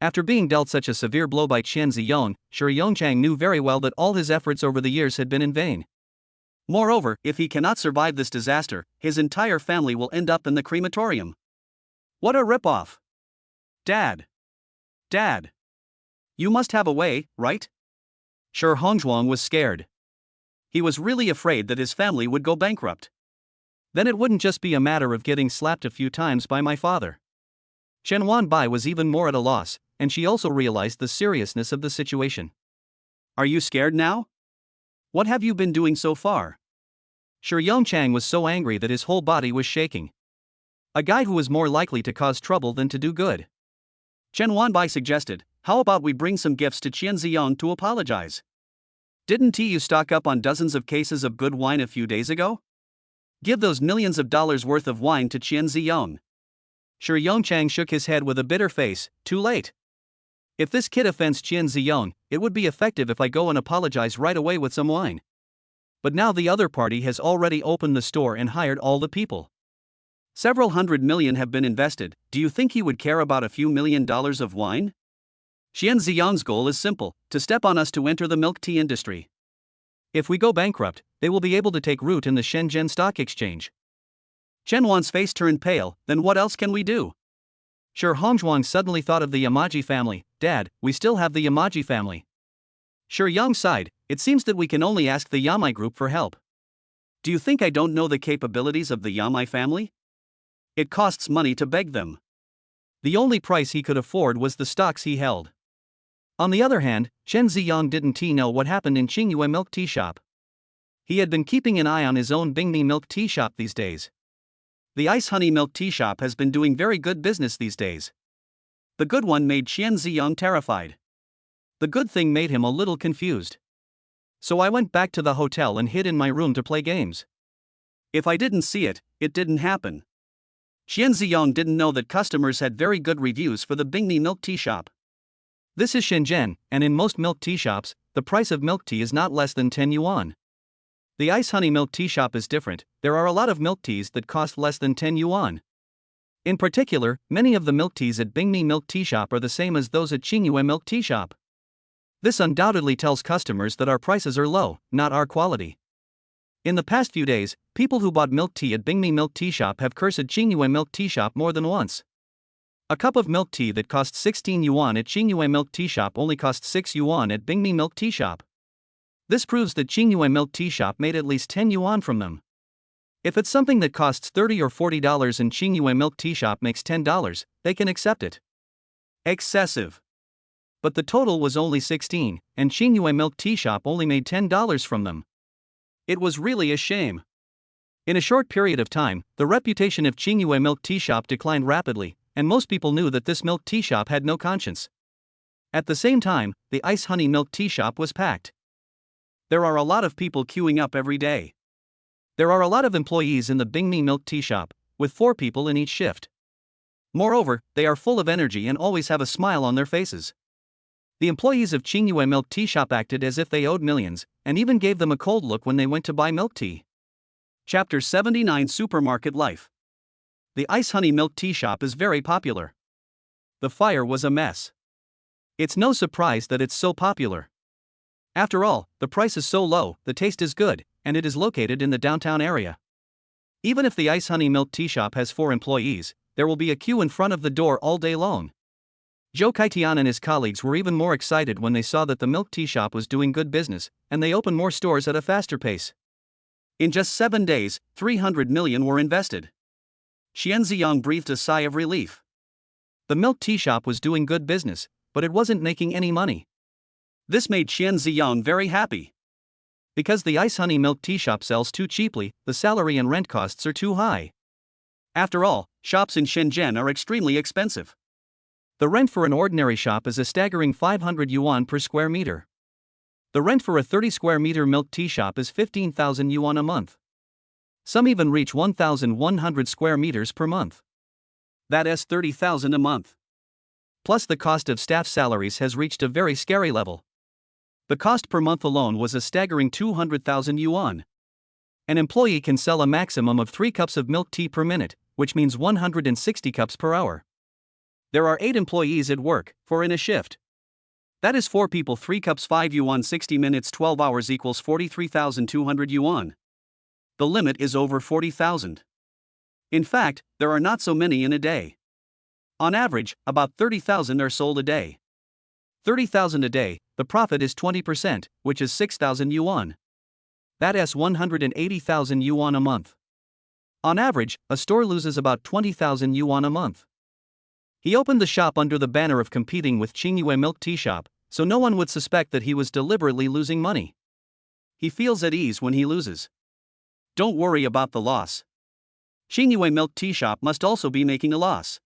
After being dealt such a severe blow by Qian Ziyong, Shi Yongchang knew very well that all his efforts over the years had been in vain. Moreover, if he cannot survive this disaster, his entire family will end up in the crematorium. What a ripoff! Dad! Dad! You must have a way, right? Shi Hongzhuang was scared. He was really afraid that his family would go bankrupt. Then it wouldn't just be a matter of getting slapped a few times by my father. Chen Wanbai was even more at a loss, and she also realized the seriousness of the situation. Are you scared now? What have you been doing so far? Shi Yongchang was so angry that his whole body was shaking. A guy who was more likely to cause trouble than to do good. Chen Wanbai suggested, how about we bring some gifts to Qian Ziyong to apologize? Didn't you stock up on dozens of cases of good wine a few days ago? Give those millions of dollars worth of wine to Qian Ziyong. Shi Yongchang shook his head with a bitter face, too late. If this kid offends Qian Ziyong, it would be effective if I go and apologize right away with some wine. But now the other party has already opened the store and hired all the people. Several $100 million have been invested. Do you think he would care about a few $1 million of wine? Xian Ziyang's goal is simple: to step on us to enter the milk tea industry. If we go bankrupt, they will be able to take root in the Shenzhen Stock Exchange. Chen Wan's face turned pale. Then what else can we do? Sure, Hongzhuang suddenly thought of the Yamaji family. Dad, we still have the Yamaji family. Sure, Yang sighed. It seems that we can only ask the Yamai group for help. Do you think I don't know the capabilities of the Yamai family? It costs money to beg them. The only price he could afford was the stocks he held. On the other hand, Chen Ziyang didn't know what happened in Qingyue milk tea shop. He had been keeping an eye on his own Bingmi milk tea shop these days. The ice honey milk tea shop has been doing very good business these days. The good one made Chen Ziyang terrified. The good thing made him a little confused. So I went back to the hotel and hid in my room to play games. If I didn't see it, it didn't happen. Chen Ziyang didn't know that customers had very good reviews for the Bingmi milk tea shop. This is Shenzhen, and in most milk tea shops, the price of milk tea is not less than 10 yuan. The ice honey milk tea shop is different. There are a lot of milk teas that cost less than 10 yuan. In particular, many of the milk teas at Bingmi milk tea shop are the same as those at Qingyue milk tea shop. This undoubtedly tells customers that our prices are low, not our quality. In the past few days, people who bought milk tea at Bingmi milk tea shop have cursed Qingyue milk tea shop more than once. A cup of milk tea that costs 16 yuan at Qingyue milk tea shop only costs 6 yuan at Bingmi milk tea shop. This proves that Qingyue milk tea shop made at least 10 yuan from them. If it's something that costs $30 or $40 and Qingyue milk tea shop makes $10, they can accept it. Excessive. But the total was only 16, and Qingyue milk tea shop only made $10 from them. It was really a shame. In a short period of time, the reputation of Qingyue milk tea shop declined rapidly, and most people knew that this milk tea shop had no conscience. At the same time, the ice honey milk tea shop was packed. There are a lot of people queuing up every day. There are a lot of employees in the Bingmi milk tea shop, with 4 people in each shift. Moreover, they are full of energy and always have a smile on their faces. The employees of Qingyue milk tea shop acted as if they owed millions, and even gave them a cold look when they went to buy milk tea. Chapter 79: Supermarket Life. The ice honey milk tea shop is very popular. The fire was a mess. It's no surprise that it's so popular. After all, the price is so low, the taste is good, and it is located in the downtown area. Even if the ice honey milk tea shop has 4 employees, there will be a queue in front of the door all day long. Zhou Kaitian and his colleagues were even more excited when they saw that the milk tea shop was doing good business, and they opened more stores at a faster pace. In just 7 days, 300 million were invested. Xian Ziyang breathed a sigh of relief. The milk tea shop was doing good business, but it wasn't making any money. This made Xian Ziyang very happy. Because the ice honey milk tea shop sells too cheaply, the salary and rent costs are too high. After all, shops in Shenzhen are extremely expensive. The rent for an ordinary shop is a staggering 500 yuan per square meter. The rent for a 30 square meter milk tea shop is 15,000 yuan a month. Some even reach 1,100 square meters per month. That is 30,000 a month. Plus the cost of staff salaries has reached a very scary level. The cost per month alone was a staggering 200,000 yuan. An employee can sell a maximum of 3 cups of milk tea per minute, which means 160 cups per hour. There are 8 employees at work, 4 in a shift. That is 4 people, 3 cups, 5 yuan, 60 minutes, 12 hours equals 43,200 yuan. The limit is over 40,000. In fact, there are not so many in a day. On average, about 30,000 are sold a day. 30,000 a day, the profit is 20%, which is 6,000 yuan. That is 180,000 yuan a month. On average, a store loses about 20,000 yuan a month. He opened the shop under the banner of competing with Qingyue milk tea shop, so no one would suspect that he was deliberately losing money. He feels at ease when he loses. Don't worry about the loss. Qingyue milk tea shop must also be making a loss.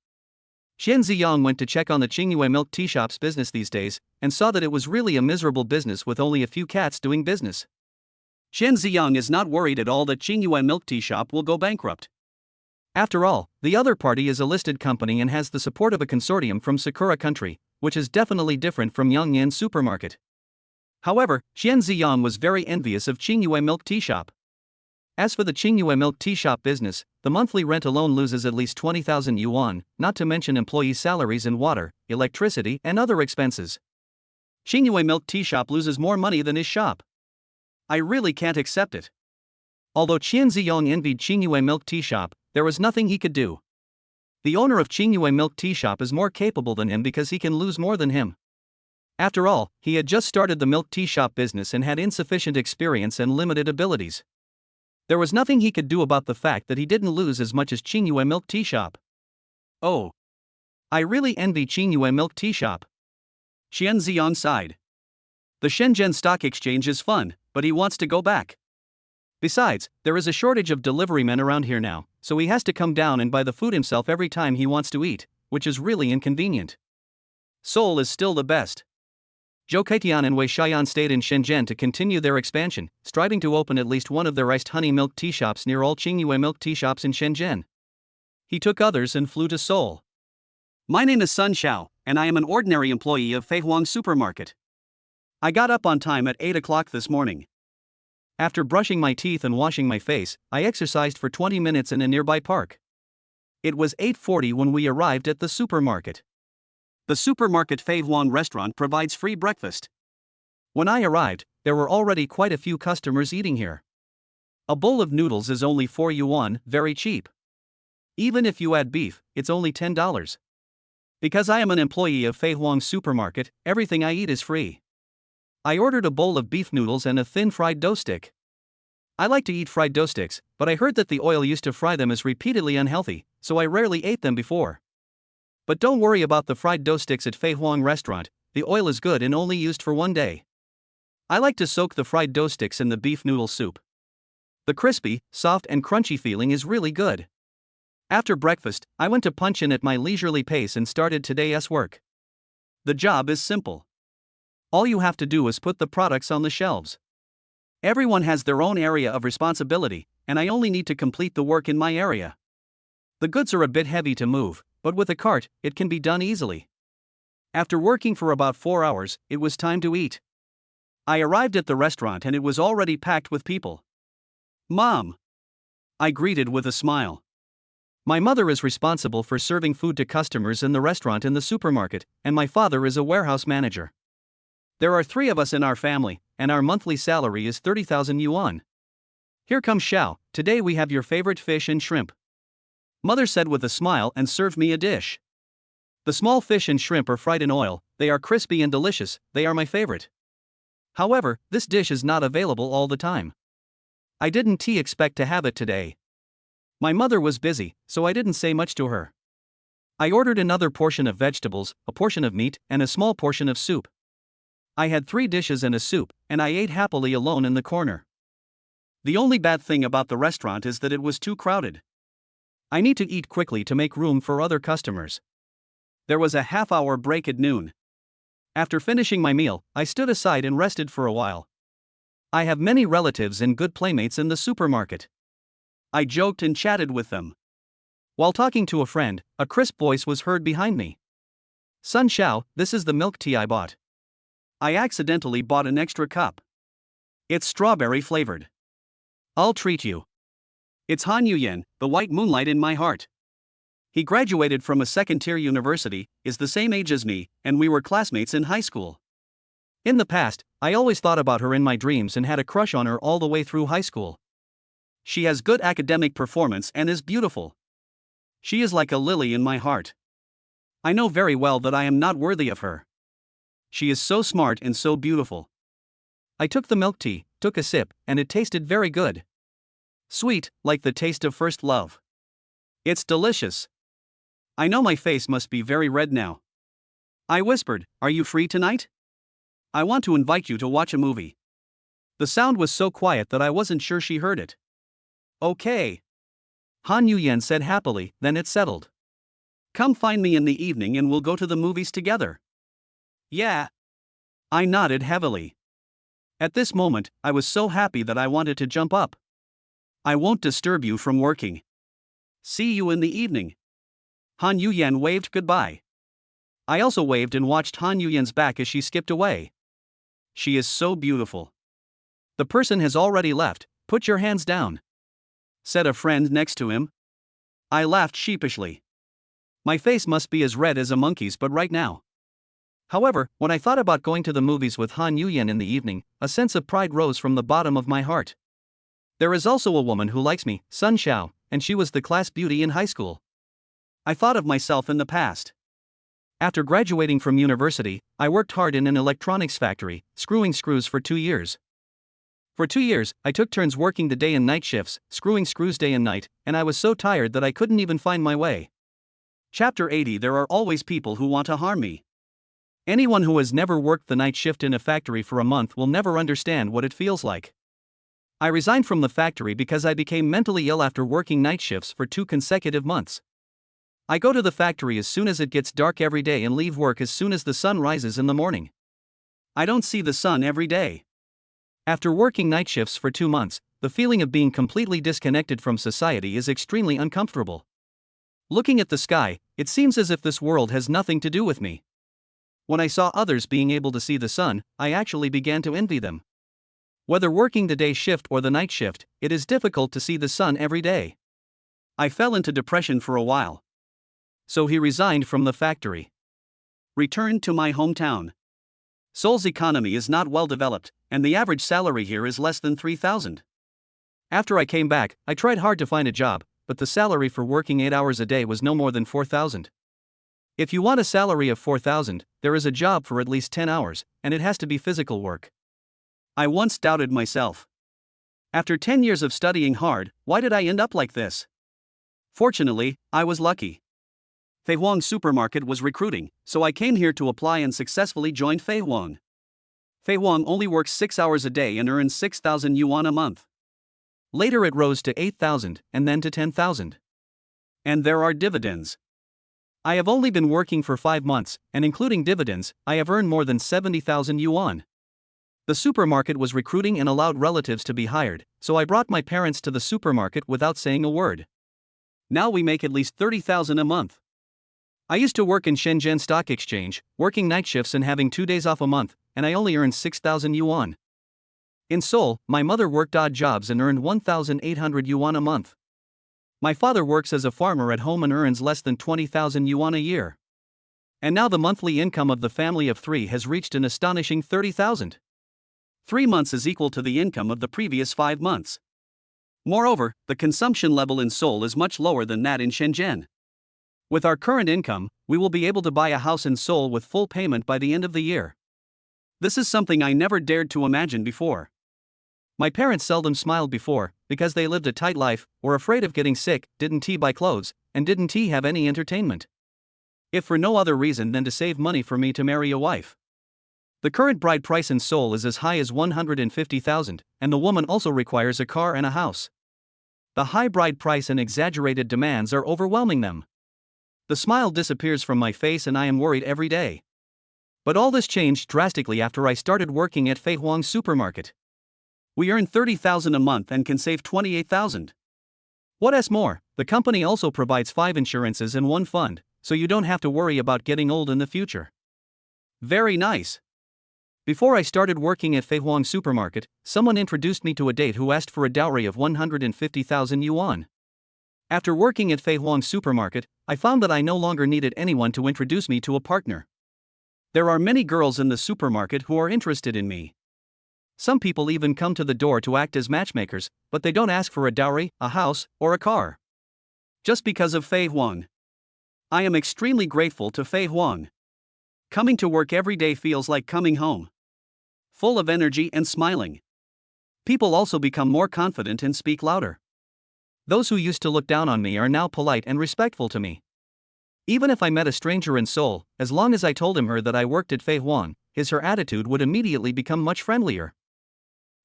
Xian Ziyang went to check on the Qingyue milk tea shop's business these days, and saw that it was really a miserable business with only a few cats doing business. Xian Ziyang is not worried at all that Qingyue milk tea shop will go bankrupt. After all, the other party is a listed company and has the support of a consortium from Sakura country, which is definitely different from Yongyan supermarket. However, Xian Ziyang was very envious of Qingyue milk tea shop. As for the Qingyue milk tea shop business, the monthly rent alone loses at least 20,000 yuan, not to mention employee salaries and water, electricity, and other expenses. Qingyue milk tea shop loses more money than his shop. I really can't accept it. Although Qian Ziyong envied Qingyue milk tea shop, there was nothing he could do. The owner of Qingyue milk tea shop is more capable than him because he can lose more than him. After all, he had just started the milk tea shop business and had insufficient experience and limited abilities. There was nothing he could do about the fact that he didn't lose as much as Qingyue milk tea shop. Oh. I really envy Qingyue milk tea shop. Qian Ziyong sighed. The Shenzhen Stock Exchange is fun, but he wants to go back. Besides, there is a shortage of delivery men around here now, so he has to come down and buy the food himself every time he wants to eat, which is really inconvenient. Seoul is still the best. Zhou Keitian and Wei Xiaoyan stayed in Shenzhen to continue their expansion, striving to open at least one of their iced honey milk tea shops near all Qingyue milk tea shops in Shenzhen. He took others and flew to Seoul. My name is Sun Xiao, and I am an ordinary employee of Feihuang Supermarket. I got up on time at 8 o'clock this morning. After brushing my teeth and washing my face, I exercised for 20 minutes in a nearby park. It was 8:40 when we arrived at the supermarket. The supermarket Feihuang restaurant provides free breakfast. When I arrived, there were already quite a few customers eating here. A bowl of noodles is only 4 yuan, very cheap. Even if you add beef, it's only $10. Because I am an employee of Feihuang Supermarket, everything I eat is free. I ordered a bowl of beef noodles and a thin fried dough stick. I like to eat fried dough sticks, but I heard that the oil used to fry them is repeatedly unhealthy, so I rarely ate them before. But don't worry about the fried dough sticks at Feihuang restaurant, the oil is good and only used for 1 day. I like to soak the fried dough sticks in the beef noodle soup. The crispy, soft and crunchy feeling is really good. After breakfast, I went to punch in at my leisurely pace and started today's work. The job is simple. All you have to do is put the products on the shelves. Everyone has their own area of responsibility, and I only need to complete the work in my area. The goods are a bit heavy to move, but with a cart, it can be done easily. After working for about 4 hours, it was time to eat. I arrived at the restaurant and it was already packed with people. Mom! I greeted with a smile. My mother is responsible for serving food to customers in the restaurant in the supermarket, and my father is a warehouse manager. There are 3 of us in our family, and our monthly salary is 30,000 yuan. Here comes Xiao, today we have your favorite fish and shrimp. Mother said with a smile and served me a dish. The small fish and shrimp are fried in oil, they are crispy and delicious, they are my favorite. However, this dish is not available all the time. I didn't expect to have it today. My mother was busy, so I didn't say much to her. I ordered another portion of vegetables, a portion of meat, and a small portion of soup. I had 3 dishes and a soup, and I ate happily alone in the corner. The only bad thing about the restaurant is that it was too crowded. I need to eat quickly to make room for other customers. There was a half-hour break at noon. After finishing my meal, I stood aside and rested for a while. I have many relatives and good playmates in the supermarket. I joked and chatted with them. While talking to a friend, a crisp voice was heard behind me. Sun Xiao, this is the milk tea I bought. I accidentally bought an extra cup. It's strawberry flavored. I'll treat you. It's Han Yuyan, the white moonlight in my heart. He graduated from a 2nd-tier university, is the same age as me, and we were classmates in high school. In the past, I always thought about her in my dreams and had a crush on her all the way through high school. She has good academic performance and is beautiful. She is like a lily in my heart. I know very well that I am not worthy of her. She is so smart and so beautiful. I took the milk tea, took a sip, and it tasted very good. Sweet, like the taste of first love. It's delicious. I know my face must be very red now. I whispered, are you free tonight? I want to invite you to watch a movie. The sound was so quiet that I wasn't sure she heard it. Okay. Han Yuyan said happily, then it settled. Come find me in the evening and we'll go to the movies together. Yeah. I nodded heavily. At this moment, I was so happy that I wanted to jump up. I won't disturb you from working. See you in the evening. Han Yuyan waved goodbye. I also waved and watched Han Yuyan's back as she skipped away. She is so beautiful. The person has already left, put your hands down. said a friend next to him. I laughed sheepishly. My face must be as red as a monkey's but right now. However, when I thought about going to the movies with Han Yuyan in the evening, a sense of pride rose from the bottom of my heart. There is also a woman who likes me, Sun Xiao, and she was the class beauty in high school. I thought of myself in the past. After graduating from university, I worked hard in an electronics factory, screwing screws for 2 years. For 2 years, I took turns working the day and night shifts, screwing screws day and night, and I was so tired that I couldn't even find my way. Chapter 80. There are always people who want to harm me. Anyone who has never worked the night shift in a factory for a month will never understand what it feels like. I resigned from the factory because I became mentally ill after working night shifts for 2 consecutive months. I go to the factory as soon as it gets dark every day and leave work as soon as the sun rises in the morning. I don't see the sun every day. After working night shifts for 2 months, the feeling of being completely disconnected from society is extremely uncomfortable. Looking at the sky, it seems as if this world has nothing to do with me. When I saw others being able to see the sun, I actually began to envy them. Whether working the day shift or the night shift, it is difficult to see the sun every day. I fell into depression for a while. So he resigned from the factory. Returned to my hometown. Seoul's economy is not well developed, and the average salary here is less than 3,000. After I came back, I tried hard to find a job, but the salary for working 8 hours a day was no more than 4,000. If you want a salary of 4,000, there is a job for at least 10 hours, and it has to be physical work. I once doubted myself. After 10 years of studying hard, why did I end up like this? Fortunately, I was lucky. Fei Huang Supermarket was recruiting, so I came here to apply and successfully joined Fei Huang. Fei Huang only works 6 hours a day and earns 6,000 yuan a month. Later it rose to 8,000 and then to 10,000. And there are dividends. I have only been working for 5 months, and including dividends, I have earned more than 70,000 yuan. The supermarket was recruiting and allowed relatives to be hired, so I brought my parents to the supermarket without saying a word. Now we make at least 30,000 a month. I used to work in Shenzhen Stock Exchange, working night shifts and having 2 days off a month, and I only earned 6,000 yuan. In Seoul, my mother worked odd jobs and earned 1,800 yuan a month. My father works as a farmer at home and earns less than 20,000 yuan a year. And now the monthly income of the family of 3 has reached an astonishing 30,000. 3 months is equal to the income of the previous 5 months. Moreover, the consumption level in Seoul is much lower than that in Shenzhen. With our current income, we will be able to buy a house in Seoul with full payment by the end of the year. This is something I never dared to imagine before. My parents seldom smiled before, because they lived a tight life, were afraid of getting sick, didn't buy clothes, and didn't have any entertainment. If for no other reason than to save money for me to marry a wife. The current bride price in Seoul is as high as 150,000, and the woman also requires a car and a house. The high bride price and exaggerated demands are overwhelming them. The smile disappears from my face and I am worried every day. But all this changed drastically after I started working at Fei Huang Supermarket. We earn 30,000 a month and can save 28,000. What's more, the company also provides 5 insurances and 1 fund, so you don't have to worry about getting old in the future. Very nice. Before I started working at Fei Huang Supermarket, someone introduced me to a date who asked for a dowry of 150,000 yuan. After working at Fei Huang Supermarket, I found that I no longer needed anyone to introduce me to a partner. There are many girls in the supermarket who are interested in me. Some people even come to the door to act as matchmakers, but they don't ask for a dowry, a house, or a car. Just because of Fei Huang. I am extremely grateful to Fei Huang. Coming to work every day feels like coming home. Full of energy and smiling. People also become more confident and speak louder. Those who used to look down on me are now polite and respectful to me. Even if I met a stranger in Seoul, as long as I told him that I worked at Fei Huang, her attitude would immediately become much friendlier.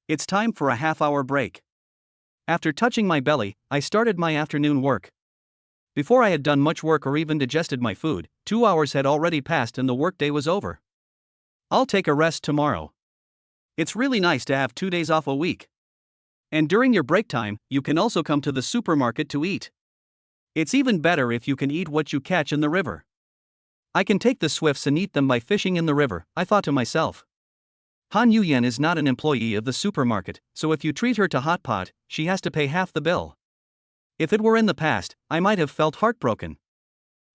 It's time for a half-hour break. After touching my belly, I started my afternoon work. Before I had done much work or even digested my food, 2 hours had already passed and the workday was over. I'll take a rest tomorrow. It's really nice to have 2 days off a week. And during your break time, you can also come to the supermarket to eat. It's even better if you can eat what you catch in the river. I can take the swifts and eat them by fishing in the river, I thought to myself. Han Yuyan is not an employee of the supermarket, so if you treat her to hot pot, she has to pay half the bill. If it were in the past, I might have felt heartbroken.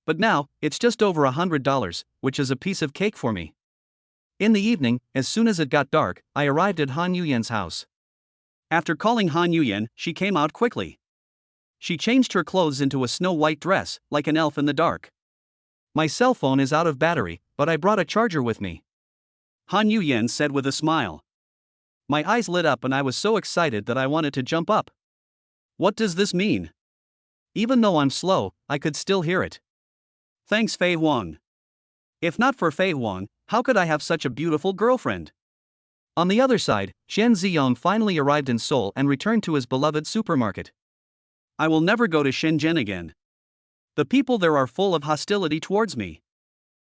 But now, it's just over $100, which is a piece of cake for me. In the evening, as soon as it got dark, I arrived at Han Yuyen's house. After calling Han Yuyen, she came out quickly. She changed her clothes into a snow-white dress, like an elf in the dark. My cell phone is out of battery, but I brought a charger with me, Han Yuyen said with a smile. My eyes lit up and I was so excited that I wanted to jump up. What does this mean? Even though I'm slow, I could still hear it. Thanks, Fei Huang. If not for Fei Huang, how could I have such a beautiful girlfriend? On the other side, Shen Ziyong finally arrived in Seoul and returned to his beloved supermarket. I will never go to Shenzhen again. The people there are full of hostility towards me.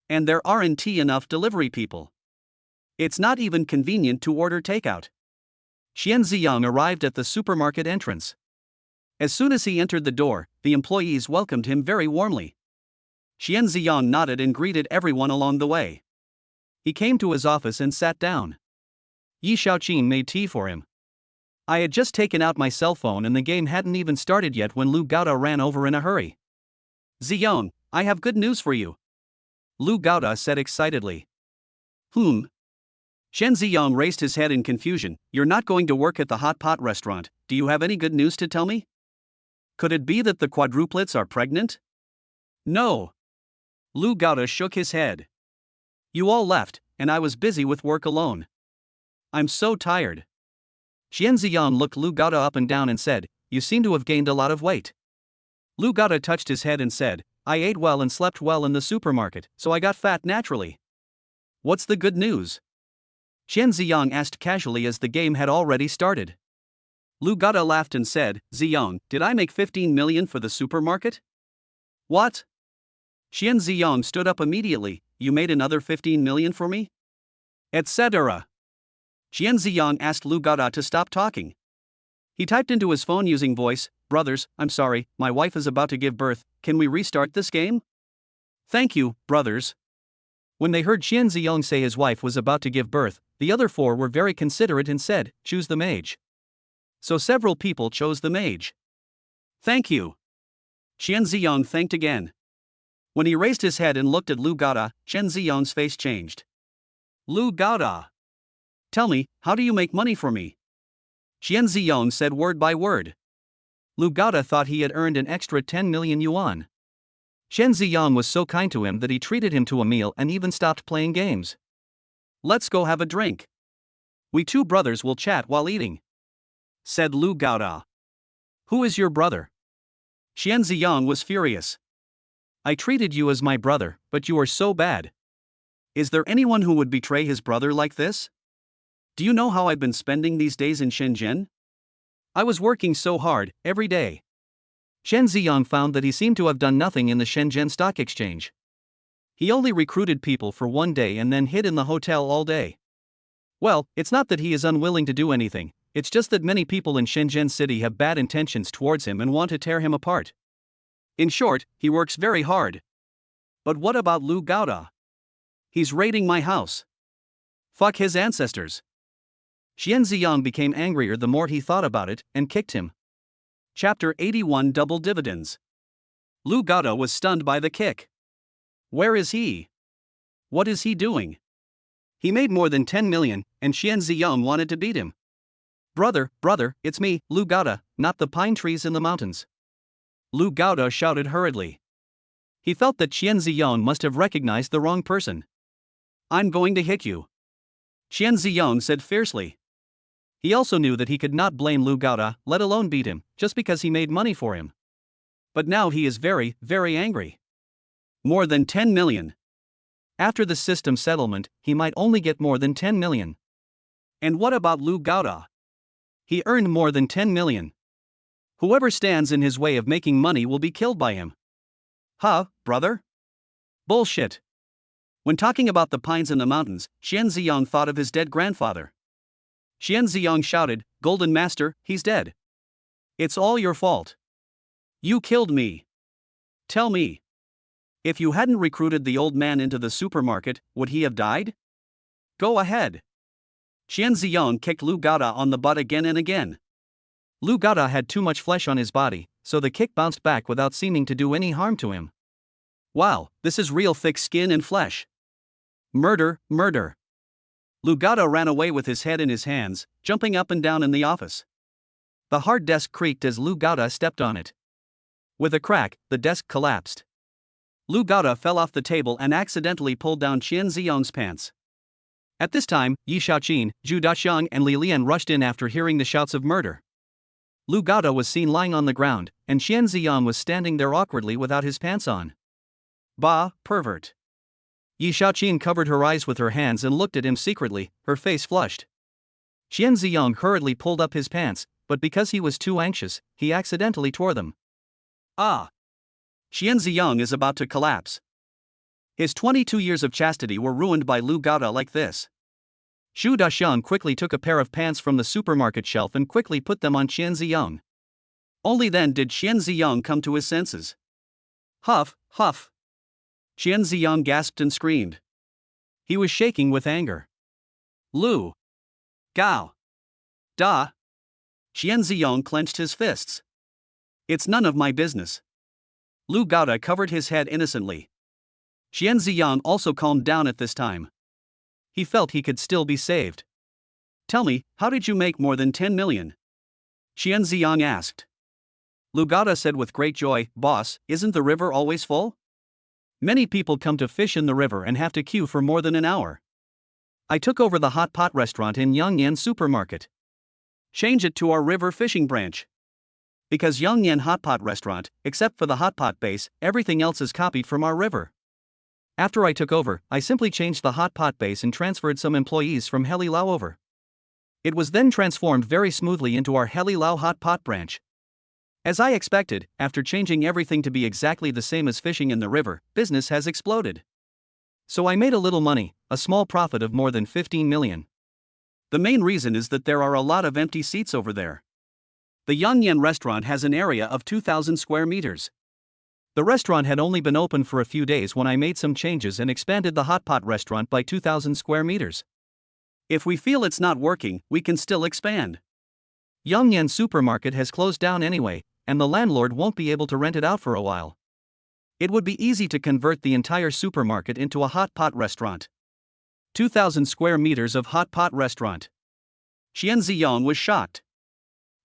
And there aren't enough delivery people. It's not even convenient to order takeout. Xian Ziyang arrived at the supermarket entrance. As soon as he entered the door, the employees welcomed him very warmly. Xian Ziyang nodded and greeted everyone along the way. He came to his office and sat down. Yi Shaoqin made tea for him. I had just taken out my cell phone and the game hadn't even started yet when Lu Gaota ran over in a hurry. Ziyang, I have good news for you, Lu Gaota said excitedly. Shen Ziyang raised his head in confusion. You're not going to work at the hot pot restaurant, do you have any good news to tell me? Could it be that the quadruplets are pregnant? No. Lu Gaota shook his head. You all left, and I was busy with work alone. I'm so tired. Xian Ziyang looked Lu Gaota up and down and said, You seem to have gained a lot of weight. Lu Gaota touched his head and said, I ate well and slept well in the supermarket, so I got fat naturally. What's the good news? Xian Ziyang asked casually as the game had already started. Lu Gaota laughed and said, Ziyang, did I make 15 million for the supermarket? What? Xian Ziyang stood up immediately. You made another 15 million for me? Etc. Xian Ziyang asked Lu Gaota to stop talking. He typed into his phone using voice, Brothers, I'm sorry, my wife is about to give birth, can we restart this game? Thank you, brothers. When they heard Xian Ziyang say his wife was about to give birth, the other four were very considerate and said, Choose the mage. So several people chose the mage. Thank you. Xian Ziyang thanked again. When he raised his head and looked at Lu Gaota, Xian Ziyang's face changed. Lu Gaota. Tell me, how do you make money for me? Xian Ziyang said word by word. Lu Gaota thought he had earned an extra 10 million yuan. Xian Ziyang was so kind to him that he treated him to a meal and even stopped playing games. Let's go have a drink. We two brothers will chat while eating, said Lu Gaota. Who is your brother? Xian Ziyang was furious. I treated you as my brother, but you are so bad. Is there anyone who would betray his brother like this? Do you know how I've been spending these days in Shenzhen? I was working so hard, every day. Shen Ziyang found that he seemed to have done nothing in the Shenzhen Stock Exchange. He only recruited people for one day and then hid in the hotel all day. Well, it's not that he is unwilling to do anything, it's just that many people in Shenzhen City have bad intentions towards him and want to tear him apart. In short, he works very hard. But what about Lu Gaota? He's raiding my house. Fuck his ancestors. Xian Ziyang became angrier the more he thought about it, and kicked him. Chapter 81 Double Dividends. Lu Gaota was stunned by the kick. Where is he? What is he doing? He made more than 10 million, and Xian Ziyang wanted to beat him. Brother, it's me, Lu Gaota, not the pine trees in the mountains. Lu Gaota shouted hurriedly. He felt that Xian Ziyang must have recognized the wrong person. I'm going to hit you, Xian Ziyang said fiercely. He also knew that he could not blame Lu Gaota, let alone beat him, just because he made money for him. But now he is very, very angry. More than 10 million. After the system settlement, he might only get more than 10 million. And what about Lu Gaota? He earned more than 10 million. Whoever stands in his way of making money will be killed by him. Huh, brother? Bullshit. When talking about the pines in the mountains, Xian Ziyang thought of his dead grandfather. Xian Ziyang shouted, Golden Master, he's dead. It's all your fault. You killed me. Tell me. If you hadn't recruited the old man into the supermarket, would he have died? Go ahead. Xian Ziyang kicked Lu Gaota on the butt again and again. Lu Gaota had too much flesh on his body, so the kick bounced back without seeming to do any harm to him. Wow, this is real thick skin and flesh. Murder, murder. Lu Gada ran away with his head in his hands, jumping up and down in the office. The hard desk creaked as Lu Gada stepped on it. With a crack, the desk collapsed. Lu Gada fell off the table and accidentally pulled down Qian Ziyang's pants. At this time, Yi Shaoqin, Zhu Daxiang and Li Lian rushed in after hearing the shouts of murder. Lu Gada was seen lying on the ground, and Qian Ziyang was standing there awkwardly without his pants on. Bah, pervert. Yi Shaoqin covered her eyes with her hands and looked at him secretly, her face flushed. Qian Ziyang hurriedly pulled up his pants, but because he was too anxious, he accidentally tore them. Ah! Qian Ziyang is about to collapse. His 22 years of chastity were ruined by Lu Gada like this. Zhu Daxiang quickly took a pair of pants from the supermarket shelf and quickly put them on Qian Ziyang. Only then did Qian Ziyang come to his senses. Huff, huff. Qian Ziyang gasped and screamed. He was shaking with anger. Lu Gao Da. Qian Ziyang clenched his fists. It's none of my business. Lu Gada covered his head innocently. Qian Ziyang also calmed down at this time. He felt he could still be saved. Tell me, how did you make more than 10 million? Qian Ziyang asked. Lu Gada said with great joy, Boss, isn't the river always full? Many people come to fish in the river and have to queue for more than an hour. I took over the hot pot restaurant in Yangyan supermarket. Change it to our river fishing branch. Because Yangyan hot pot restaurant, except for the hot pot base, everything else is copied from our river. After I took over, I simply changed the hot pot base and transferred some employees from Heli Lao over. It was then transformed very smoothly into our Heli Lao hot pot branch. As I expected, after changing everything to be exactly the same as fishing in the river, business has exploded. So I made a little money, a small profit of more than 15 million. The main reason is that there are a lot of empty seats over there. The Yangyan restaurant has an area of 2,000 square meters. The restaurant had only been open for a few days when I made some changes and expanded the hot pot restaurant by 2,000 square meters. If we feel it's not working, we can still expand. Yangyan supermarket has closed down anyway, and the landlord won't be able to rent it out for a while. It would be easy to convert the entire supermarket into a hot pot restaurant. 2,000 square meters of hot pot restaurant. Qian Ziyang was shocked.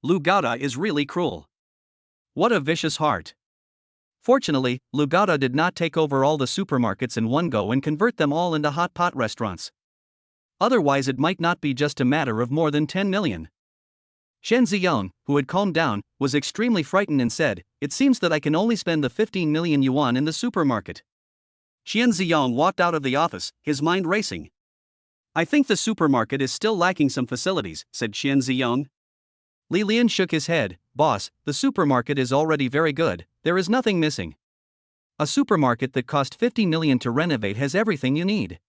Lu Gada is really cruel. What a vicious heart. Fortunately, Lu Gada did not take over all the supermarkets in one go and convert them all into hot pot restaurants. Otherwise it might not be just a matter of more than 10 million. Qian Ziyang, who had calmed down, was extremely frightened and said, It seems that I can only spend the 15 million yuan in the supermarket. Qian Ziyang walked out of the office, his mind racing. I think the supermarket is still lacking some facilities, said Qian Ziyang. Li Lian shook his head, Boss, the supermarket is already very good, there is nothing missing. A supermarket that cost 50 million to renovate has everything you need.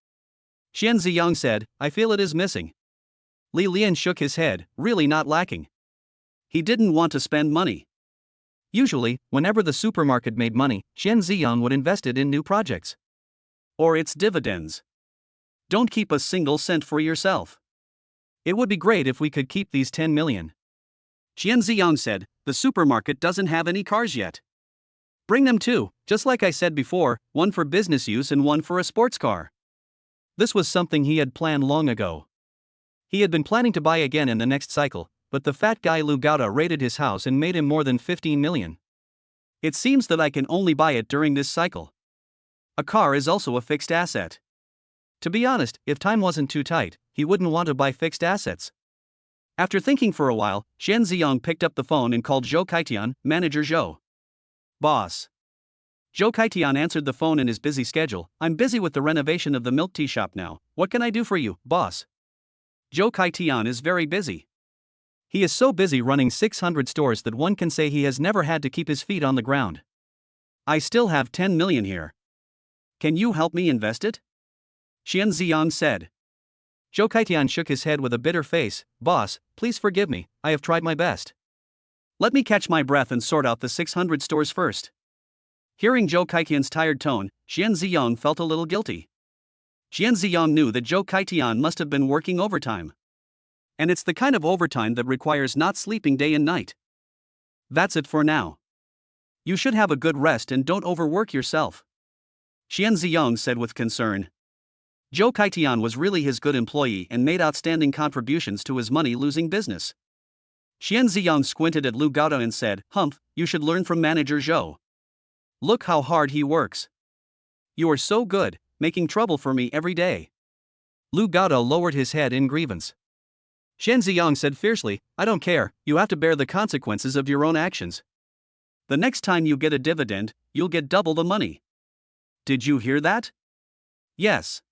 Qian Ziyang said, I feel it is missing. Li Lian shook his head, really not lacking. He didn't want to spend money. Usually, whenever the supermarket made money, Qian Ziyang would invest it in new projects. Or its dividends. Don't keep a single cent for yourself. It would be great if we could keep these 10 million. Qian Ziyang said, the supermarket doesn't have any cars yet. Bring them too, just like I said before, one for business use and one for a sports car. This was something he had planned long ago. He had been planning to buy again in the next cycle, but the fat guy Lu Gada raided his house and made him more than 15 million. It seems that I can only buy it during this cycle. A car is also a fixed asset. To be honest, if time wasn't too tight, he wouldn't want to buy fixed assets. After thinking for a while, Qian Ziyang picked up the phone and called Zhou Kaitian, manager Zhou. Boss. Zhou Kaitian answered the phone in his busy schedule. I'm busy with the renovation of the milk tea shop now. What can I do for you, boss? Zhou Kaitian is very busy. He is so busy running 600 stores that one can say he has never had to keep his feet on the ground. I still have 10 million here. Can you help me invest it? Qian Ziyang said. Zhou Kaitian shook his head with a bitter face. Boss, please forgive me, I have tried my best. Let me catch my breath and sort out the 600 stores first. Hearing Zhou Kaitian's tired tone, Qian Ziyang felt a little guilty. Qian Ziyang knew that Zhou Kaitian must have been working overtime. And it's the kind of overtime that requires not sleeping day and night. That's it for now. You should have a good rest and don't overwork yourself, Xian Ziyong said with concern. Zhou Kaitian was really his good employee and made outstanding contributions to his money-losing business. Xian Ziyong squinted at Lu Gaoda and said, "Humph, you should learn from manager Zhou. Look how hard he works. You are so good, making trouble for me every day." Lu Gaoda lowered his head in grievance. Xian Ziyong said fiercely, "I don't care, you have to bear the consequences of your own actions. The next time you get a dividend, you'll get double the money." Did you hear that? Yes.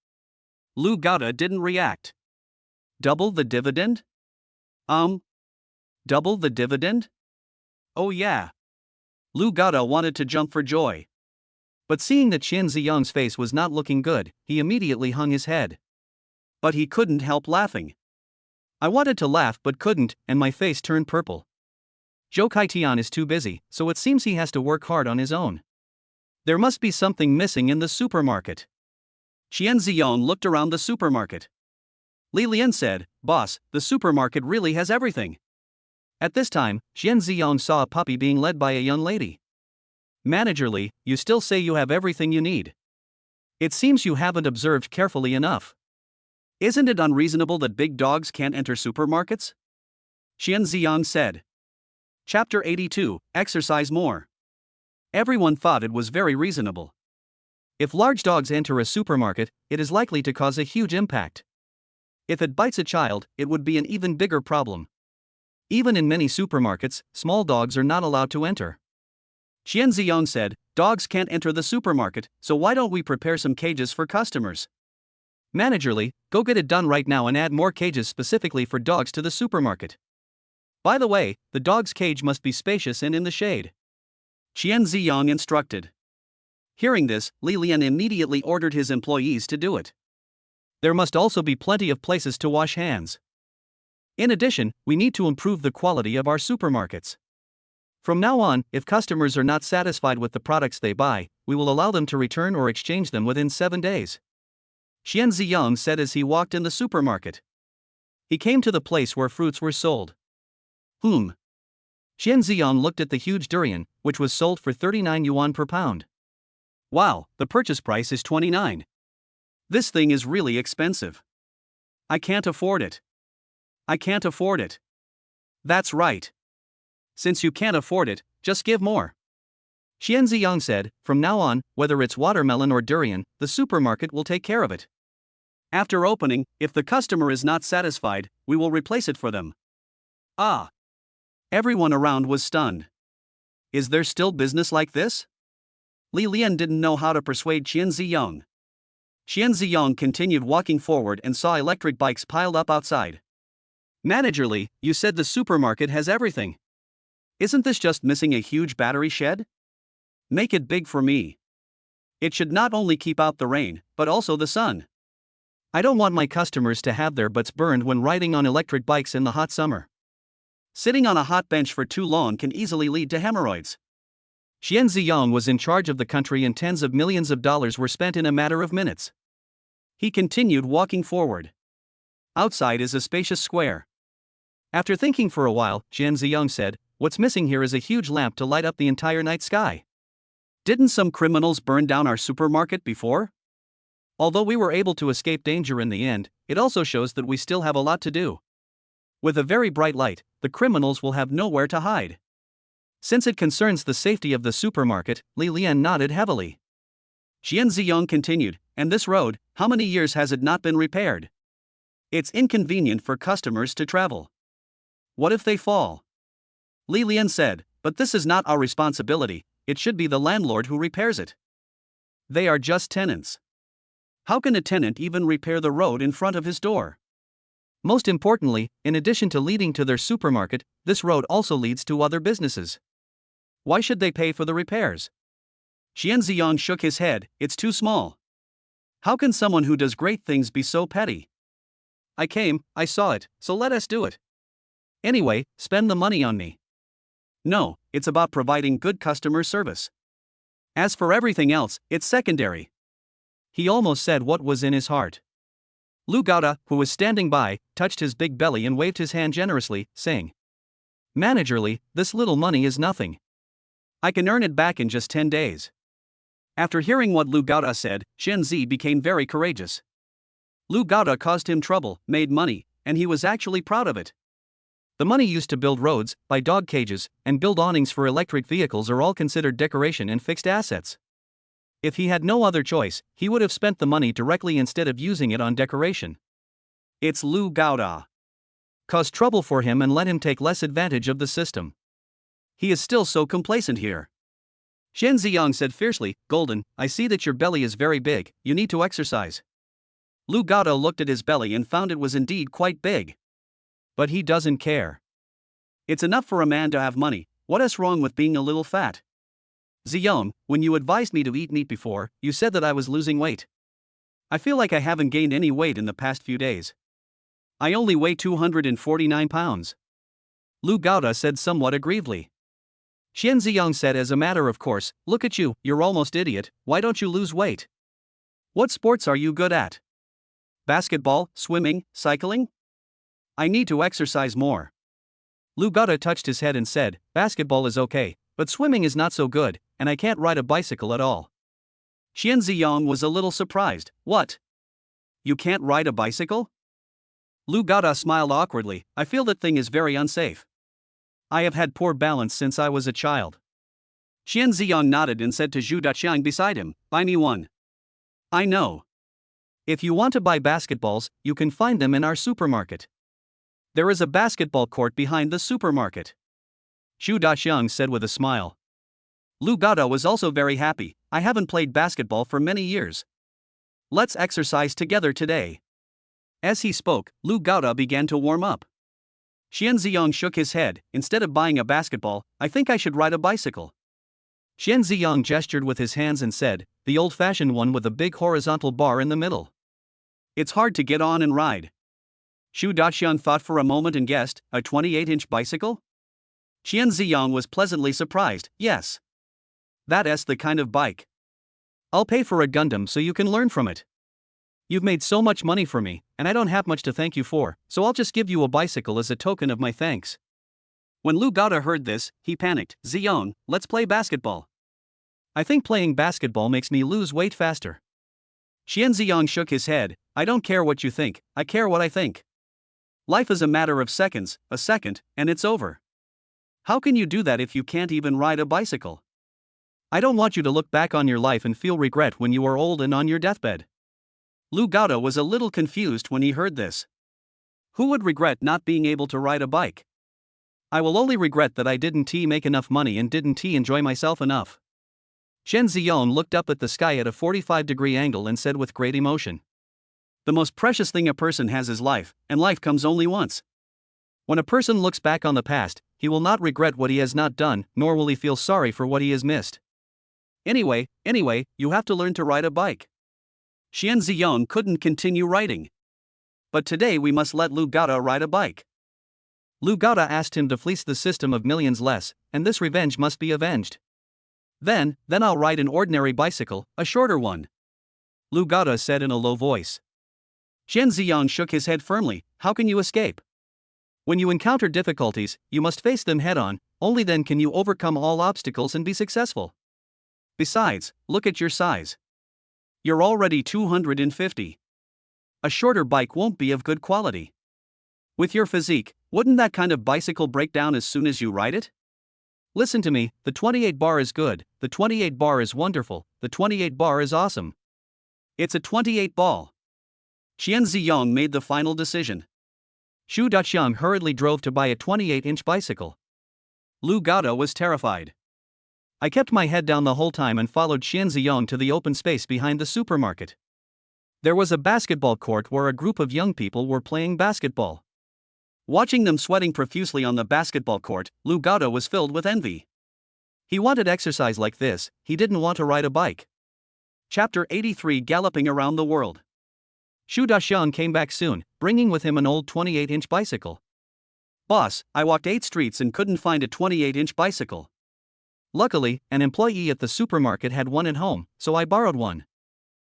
Lu Gaoda didn't react. Double the dividend? Double the dividend? Oh yeah. Lu Gaoda wanted to jump for joy. But seeing that Xian Ziyong's face was not looking good, he immediately hung his head. But he couldn't help laughing. I wanted to laugh but couldn't, and my face turned purple. Zhou Kaitian is too busy, so it seems he has to work hard on his own. There must be something missing in the supermarket. Xian Ziyong looked around the supermarket. Li Lian said, "Boss, the supermarket really has everything." At this time, Xian Ziyong saw a puppy being led by a young lady. "Manager Li, you still say you have everything you need. It seems you haven't observed carefully enough. Isn't it unreasonable that big dogs can't enter supermarkets?" Xian Ziyong said. Chapter 82, Exercise More. Everyone thought it was very reasonable. If large dogs enter a supermarket, it is likely to cause a huge impact. If it bites a child, it would be an even bigger problem. Even in many supermarkets, small dogs are not allowed to enter. Xian Ziyong said, "Dogs can't enter the supermarket, so why don't we prepare some cages for customers? Manager Li, go get it done right now and add more cages specifically for dogs to the supermarket. By the way, the dog's cage must be spacious and in the shade." Xian Ziyong instructed. Hearing this, Li Lian immediately ordered his employees to do it. There must also be plenty of places to wash hands. In addition, we need to improve the quality of our supermarkets. From now on, if customers are not satisfied with the products they buy, we will allow them to return or exchange them within 7 days. Xian Ziyong said as he walked in the supermarket. He came to the place where fruits were sold. Xian Ziyong looked at the huge durian, which was sold for 39 yuan per pound. Wow, the purchase price is 29. This thing is really expensive. I can't afford it. I can't afford it. That's right. Since you can't afford it, just give more. Xian Ziyong said, "From now on, whether it's watermelon or durian, the supermarket will take care of it. After opening, if the customer is not satisfied, we will replace it for them." Ah! Everyone around was stunned. Is there still business like this? Li Lian didn't know how to persuade Xian Ziyong. Xian Ziyong continued walking forward and saw electric bikes piled up outside. "Manager Li, you said the supermarket has everything. Isn't this just missing a huge battery shed? Make it big for me. It should not only keep out the rain, but also the sun. I don't want my customers to have their butts burned when riding on electric bikes in the hot summer. Sitting on a hot bench for too long can easily lead to hemorrhoids." Xian Ziyong was in charge of the country and tens of millions of dollars were spent in a matter of minutes. He continued walking forward. Outside is a spacious square. After thinking for a while, Xian Ziyong said, "What's missing here is a huge lamp to light up the entire night sky. Didn't some criminals burn down our supermarket before? Although we were able to escape danger in the end, it also shows that we still have a lot to do. With a very bright light, the criminals will have nowhere to hide." Since it concerns the safety of the supermarket, Li Lian nodded heavily. Xian Ziyong continued, "And this road, how many years has it not been repaired? It's inconvenient for customers to travel. What if they fall?" Li Lian said, "But this is not our responsibility, it should be the landlord who repairs it. They are just tenants. How can a tenant even repair the road in front of his door? Most importantly, in addition to leading to their supermarket, this road also leads to other businesses. Why should they pay for the repairs?" Xian Ziyong shook his head, "It's too small. How can someone who does great things be so petty? I came, I saw it, so let us do it. Anyway, spend the money on me. No, it's about providing good customer service. As for everything else, it's secondary." He almost said what was in his heart. Lu Gaoda, who was standing by, touched his big belly and waved his hand generously, saying, "Manager Li, this little money is nothing. I can earn it back in just 10 days. After hearing what Lu Gaoda said, Shen Zi became very courageous. Lu Gaoda caused him trouble, made money, and he was actually proud of it. The money used to build roads, buy dog cages, and build awnings for electric vehicles are all considered decoration and fixed assets. If he had no other choice, he would have spent the money directly instead of using it on decoration. It's Lu Gaoda. Caused trouble for him and let him take less advantage of the system. He is still so complacent here. Shen Ziyang said fiercely, Golden, I see that your belly is very big, you need to exercise. Lu Gaoda looked at his belly and found it was indeed quite big. But he doesn't care. It's enough for a man to have money, what is wrong with being a little fat? Ziyang, when you advised me to eat meat before, you said that I was losing weight. I feel like I haven't gained any weight in the past few days. I only weigh 249 pounds. Lu Gaoda said somewhat aggrievedly. Shen Ziyang said as a matter of course, look at you, you're almost idiot, why don't you lose weight? What sports are you good at? Basketball, swimming, cycling? I need to exercise more. Lu Gaoda touched his head and said, basketball is okay, but swimming is not so good, and I can't ride a bicycle at all. Shen Ziyang was a little surprised, what? You can't ride a bicycle? Lu Gaoda smiled awkwardly, I feel that thing is very unsafe. I have had poor balance since I was a child. Shen Ziyang nodded and said to Zhu Daqiang beside him, buy me one. I know. If you want to buy basketballs, you can find them in our supermarket. There is a basketball court behind the supermarket. Zhu Daqiang said with a smile. Lu Gaoda was also very happy, I haven't played basketball for many years. Let's exercise together today. As he spoke, Lu Gaoda began to warm up. Shen Ziyang shook his head, instead of buying a basketball, I think I should ride a bicycle. Shen Ziyang gestured with his hands and said, the old-fashioned one with a big horizontal bar in the middle. It's hard to get on and ride. Zhu Daqiang thought for a moment and guessed, a 28-inch bicycle? Shen Ziyang was pleasantly surprised, yes. That's the kind of bike. I'll pay for a Gundam so you can learn from it. You've made so much money for me, and I don't have much to thank you for, so I'll just give you a bicycle as a token of my thanks. When Lu Gaoda heard this, he panicked, Ziyang, let's play basketball. I think playing basketball makes me lose weight faster. Shen Ziyang shook his head, I don't care what you think, I care what I think. Life is a matter of seconds, a second, and it's over. How can you do that if you can't even ride a bicycle? I don't want you to look back on your life and feel regret when you are old and on your deathbed. Lu Gaoda was a little confused when he heard this. Who would regret not being able to ride a bike? I will only regret that I didn't make enough money and didn't enjoy myself enough. Shen Ziyang looked up at the sky at a 45-degree angle and said with great emotion. The most precious thing a person has is life, and life comes only once. When a person looks back on the past, he will not regret what he has not done, nor will he feel sorry for what he has missed. Anyway, you have to learn to ride a bike. Shen Ziyang couldn't continue writing. But today we must let Lu Gaoda ride a bike. Lu Gaoda asked him to fleece the system of millions less, and this revenge must be avenged. Then I'll ride an ordinary bicycle, a shorter one. Lu Gaoda said in a low voice. Shen Ziyang shook his head firmly, how can you escape? When you encounter difficulties, you must face them head-on, only then can you overcome all obstacles and be successful. Besides, look at your size. You're already 250. A shorter bike won't be of good quality. With your physique, wouldn't that kind of bicycle break down as soon as you ride it? Listen to me, the 28 bar is good, the 28 bar is wonderful, the 28 bar is awesome. It's a 28 ball. Shen Ziyang made the final decision. Zhu Daqiang hurriedly drove to buy a 28-inch bicycle. Lu Gaoda was terrified. I kept my head down the whole time and followed Shen Ziyang to the open space behind the supermarket. There was a basketball court where a group of young people were playing basketball. Watching them sweating profusely on the basketball court, Lu Gaoda was filled with envy. He wanted exercise like this, he didn't want to ride a bike. Chapter 83 Galloping Around the World. Zhu Daqiang came back soon, bringing with him an old 28-inch bicycle. Boss, I walked 8 streets and couldn't find a 28-inch bicycle. Luckily, an employee at the supermarket had one at home, so I borrowed one.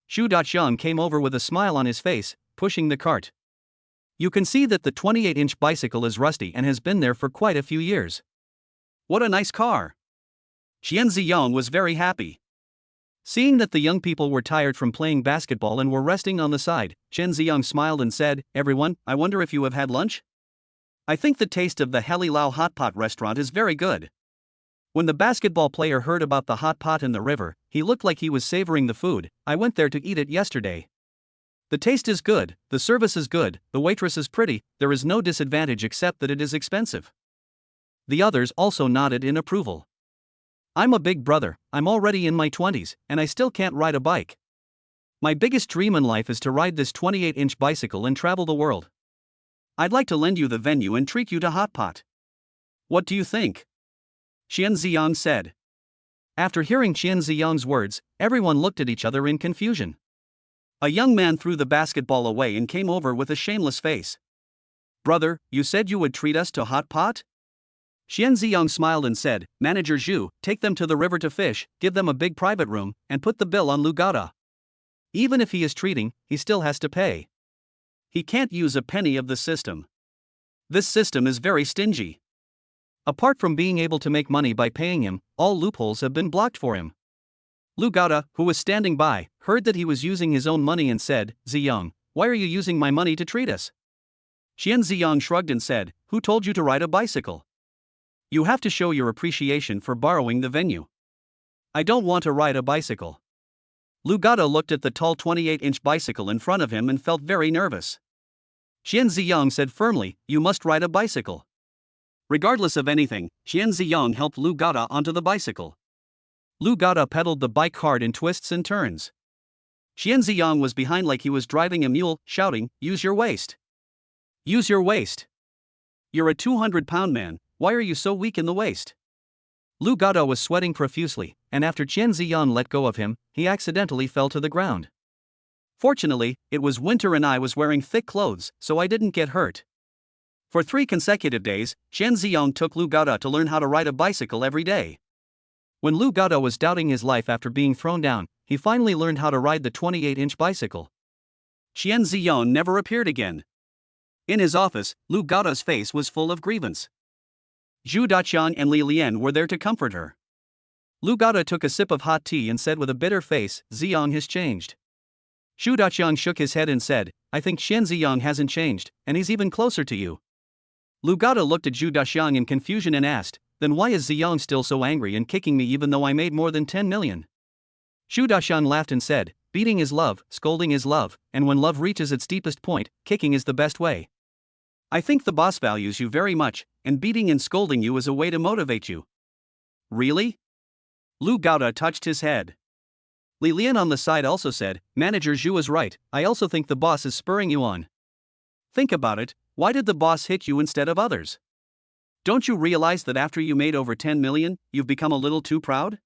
Zhu Daqiang came over with a smile on his face, pushing the cart. You can see that the 28-inch bicycle is rusty and has been there for quite a few years. What a nice car! Xian Ziyang was very happy. Seeing that the young people were tired from playing basketball and were resting on the side, Xian Ziyang smiled and said, "Everyone, I wonder if you have had lunch? I think the taste of the Helilao hot pot restaurant is very good." When the basketball player heard about the hot pot in the river, he looked like he was savoring the food. "I went there to eat it yesterday. The taste is good, the service is good, the waitress is pretty, there is no disadvantage except that it is expensive." The others also nodded in approval. "I'm a big brother, I'm already in my 20s, and I still can't ride a bike. My biggest dream in life is to ride this 28-inch bicycle and travel the world. I'd like to lend you the venue and treat you to hot pot. What do you think?" Xian Ziyang said. After hearing Xian Ziyang's words, everyone looked at each other in confusion. A young man threw the basketball away and came over with a shameless face. "Brother, you said you would treat us to hot pot?" Xian Ziyang smiled and said, "Manager Zhu, take them to the river to fish, give them a big private room, and put the bill on Lu Gada. Even if he is treating, he still has to pay. He can't use a penny of the system. This system is very stingy. Apart from being able to make money by paying him, all loopholes have been blocked for him." Lu Gada, who was standing by, heard that he was using his own money and said, "Ziyang, why are you using my money to treat us?" Xian Ziyang shrugged and said, "Who told you to ride a bicycle? You have to show your appreciation for borrowing the venue. I don't want to ride a bicycle." Lu Gada looked at the tall 28-inch bicycle in front of him and felt very nervous. Xian Ziyang said firmly, "You must ride a bicycle." Regardless of anything, Xian Ziyang helped Lu Gada onto the bicycle. Lu Gada pedaled the bike hard in twists and turns. Xian Ziyang was behind like he was driving a mule, shouting, "Use your waist! Use your waist! You're a 200-pound man, why are you so weak in the waist?" Lu Gada was sweating profusely, and after Xian Ziyang let go of him, he accidentally fell to the ground. Fortunately, it was winter and I was wearing thick clothes, so I didn't get hurt. For 3 consecutive days, Xian Ziyang took Lu Gada to learn how to ride a bicycle every day. When Lu Gada was doubting his life after being thrown down, he finally learned how to ride the 28-inch bicycle. Xian Ziyang never appeared again. In his office, Lu Gada's face was full of grievance. Zhu Daqiang and Li Lian were there to comfort her. Lu Gada took a sip of hot tea and said with a bitter face, "Ziyang has changed." Zhu Daqiang shook his head and said, "I think Xian Ziyang hasn't changed, and he's even closer to you." Lu Gada looked at Zhu Daqiang in confusion and asked, "Then why is Ziyang still so angry and kicking me even though I made more than 10 million? Zhu Daqiang laughed and said, "Beating is love, scolding is love, and when love reaches its deepest point, kicking is the best way. I think the boss values you very much, and beating and scolding you is a way to motivate you." "Really?" Lu Gada touched his head. Li Lian on the side also said, "Manager Zhu is right, I also think the boss is spurring you on. Think about it, why did the boss hit you instead of others? Don't you realize that after you made over 10 million, you've become a little too proud?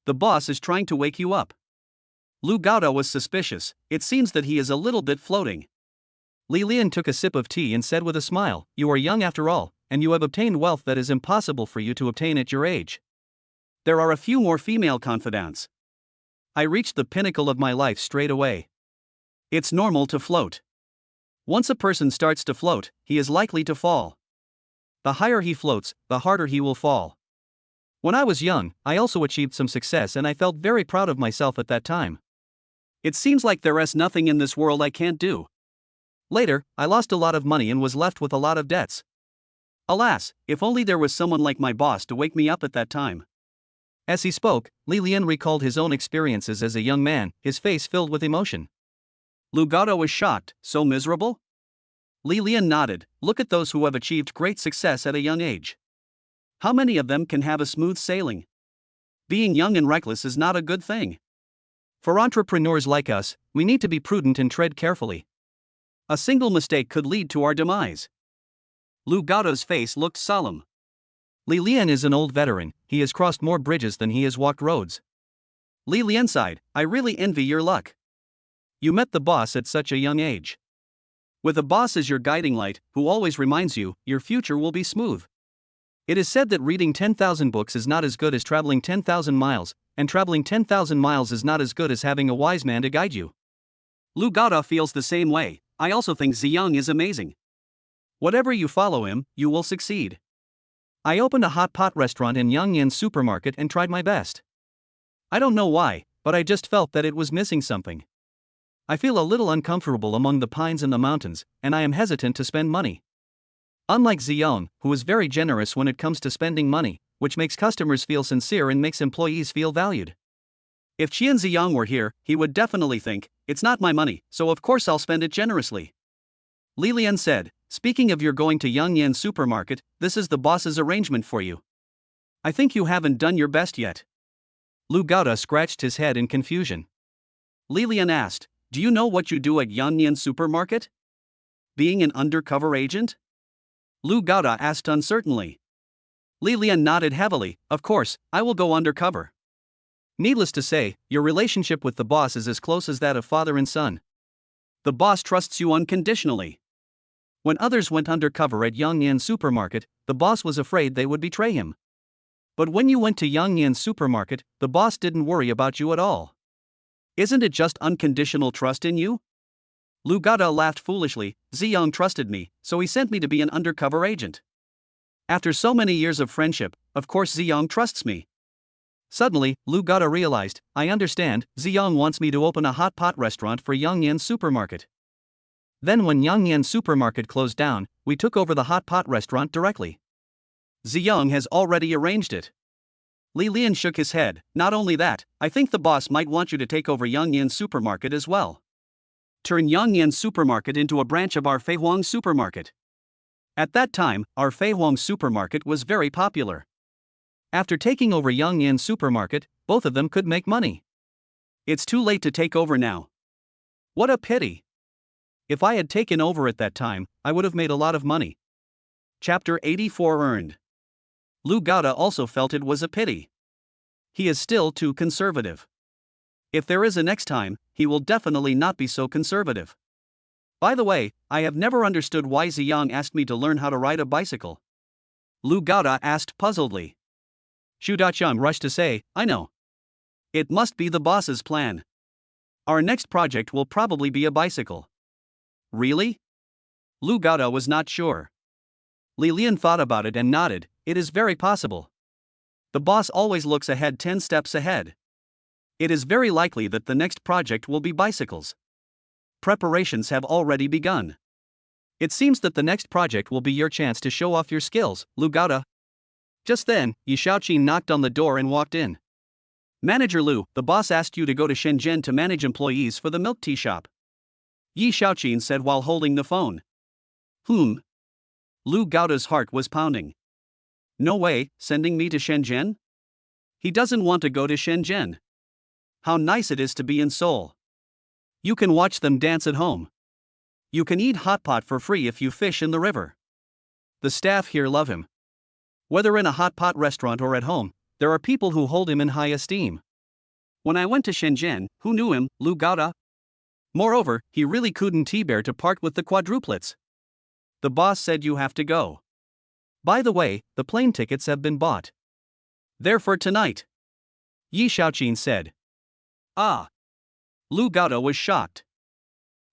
The boss is trying to wake you up." Lu Gada was suspicious, it seems that he is a little bit floating. Li Lian took a sip of tea and said with a smile, "You are young after all, and you have obtained wealth that is impossible for you to obtain at your age. There are a few more female confidants. I reached the pinnacle of my life straight away. It's normal to float. Once a person starts to float, he is likely to fall. The higher he floats, the harder he will fall. When I was young, I also achieved some success and I felt very proud of myself at that time. It seems like there is nothing in this world I can't do. Later, I lost a lot of money and was left with a lot of debts. Alas, if only there was someone like my boss to wake me up at that time." As he spoke, Li Lian recalled his own experiences as a young man, his face filled with emotion. Lu Gada was shocked, "So miserable?" Li Lian nodded, "Look at those who have achieved great success at a young age. How many of them can have a smooth sailing? Being young and reckless is not a good thing. For entrepreneurs like us, we need to be prudent and tread carefully. A single mistake could lead to our demise." Lu Gada's face looked solemn. Li Lian is an old veteran, he has crossed more bridges than he has walked roads. Li Lian sighed, "I really envy your luck. You met the boss at such a young age. With a boss as your guiding light, who always reminds you, your future will be smooth. It is said that reading 10,000 books is not as good as traveling 10,000 miles, and traveling 10,000 miles is not as good as having a wise man to guide you." Lu Gada feels the same way. "I also think Ziyang is amazing. Whatever you follow him, you will succeed. I opened a hot pot restaurant in Yangyan supermarket and tried my best. I don't know why, but I just felt that it was missing something. I feel a little uncomfortable among the pines and the mountains, and I am hesitant to spend money. Unlike Ziyong, who is very generous when it comes to spending money, which makes customers feel sincere and makes employees feel valued. If Qian Ziyong were here, he would definitely think, it's not my money, so of course I'll spend it generously. Li Lian said, speaking of your going to Yangyan supermarket, this is the boss's arrangement for you. I think you haven't done your best yet. Lu Gaoda scratched his head in confusion. Li Lian asked, do you know what you do at Yangyan supermarket? Being an undercover agent? Lu Gaoda asked uncertainly. Li Lian nodded heavily, of course, I will go undercover. Needless to say, your relationship with the boss is as close as that of father and son. The boss trusts you unconditionally. When others went undercover at Yangyan supermarket, the boss was afraid they would betray him. But when you went to Yangyan supermarket, the boss didn't worry about you at all. Isn't it just unconditional trust in you? Lu Gaoda laughed foolishly. Ziyong trusted me, so he sent me to be an undercover agent. After so many years of friendship, of course Ziyong trusts me. Suddenly, Lu Gaoda realized, I understand, Ziyong wants me to open a hot pot restaurant for Yangyan supermarket. Then when Yangyan supermarket closed down, we took over the hot pot restaurant directly. Ziyong has already arranged it. Li Lian shook his head. Not only that, I think the boss might want you to take over Yangyan supermarket as well. Turn Yangyan supermarket into a branch of our Feihuang supermarket. At that time, our Feihuang supermarket was very popular. After taking over Yangyan supermarket, both of them could make money. It's too late to take over now. What a pity. If I had taken over at that time, I would have made a lot of money. Chapter 84 Earned. Lu Gaoda also felt it was a pity. He is still too conservative. If there is a next time, he will definitely not be so conservative. By the way, I have never understood why Ziyang asked me to learn how to ride a bicycle. Lu Gaoda asked puzzledly. Xu Daqiang rushed to say, I know. It must be the boss's plan. Our next project will probably be a bicycle. Really? Lu Gaoda was not sure. Li Lian thought about it and nodded, it is very possible. The boss always looks ahead 10 steps ahead. It is very likely that the next project will be bicycles. Preparations have already begun. It seems that the next project will be your chance to show off your skills, Lu Gaoda. Just then, Yi Shaoqin knocked on the door and walked in. Manager Lu, the boss asked you to go to Shenzhen to manage employees for the milk tea shop. Yi Shaoqin said while holding the phone. Lu Gaoda's heart was pounding. No way, sending me to Shenzhen? He doesn't want to go to Shenzhen. How nice it is to be in Seoul. You can watch them dance at home. You can eat hot pot for free if you fish in the river. The staff here love him. Whether in a hot pot restaurant or at home, there are people who hold him in high esteem. When I went to Shenzhen, who knew him, Lu Gaoda? Moreover, he really couldn't bear to part with the quadruplets. The boss said you have to go. By the way, the plane tickets have been bought. They're for tonight. Yi Shaoqin said. Ah. Lu Gaoda was shocked.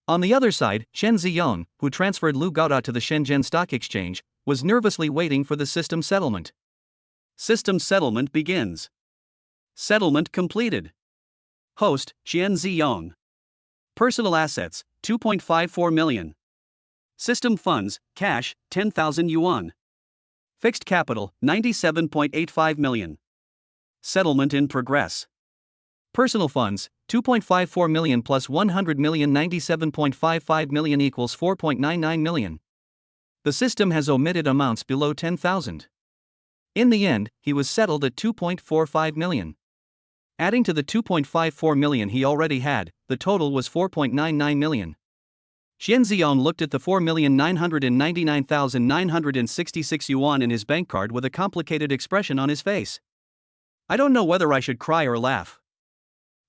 On the other side, Chen Ziyong, who transferred Lu Gaoda to the Shenzhen Stock Exchange, was nervously waiting for the system settlement. System settlement begins. Settlement completed. Host, Chen Ziyong. Personal assets, 2.54 million. System funds, cash, 10,000 yuan. Fixed capital, 97.85 million. Settlement in progress. Personal funds, 2.54 million plus 100 million 97.55 million equals 4.99 million. The system has omitted amounts below 10,000. In the end, he was settled at 2.45 million. Adding to the 2.54 million he already had, the total was 4.99 million. Xian Ziyong looked at the 4,999,966 yuan in his bank card with a complicated expression on his face. I don't know whether I should cry or laugh.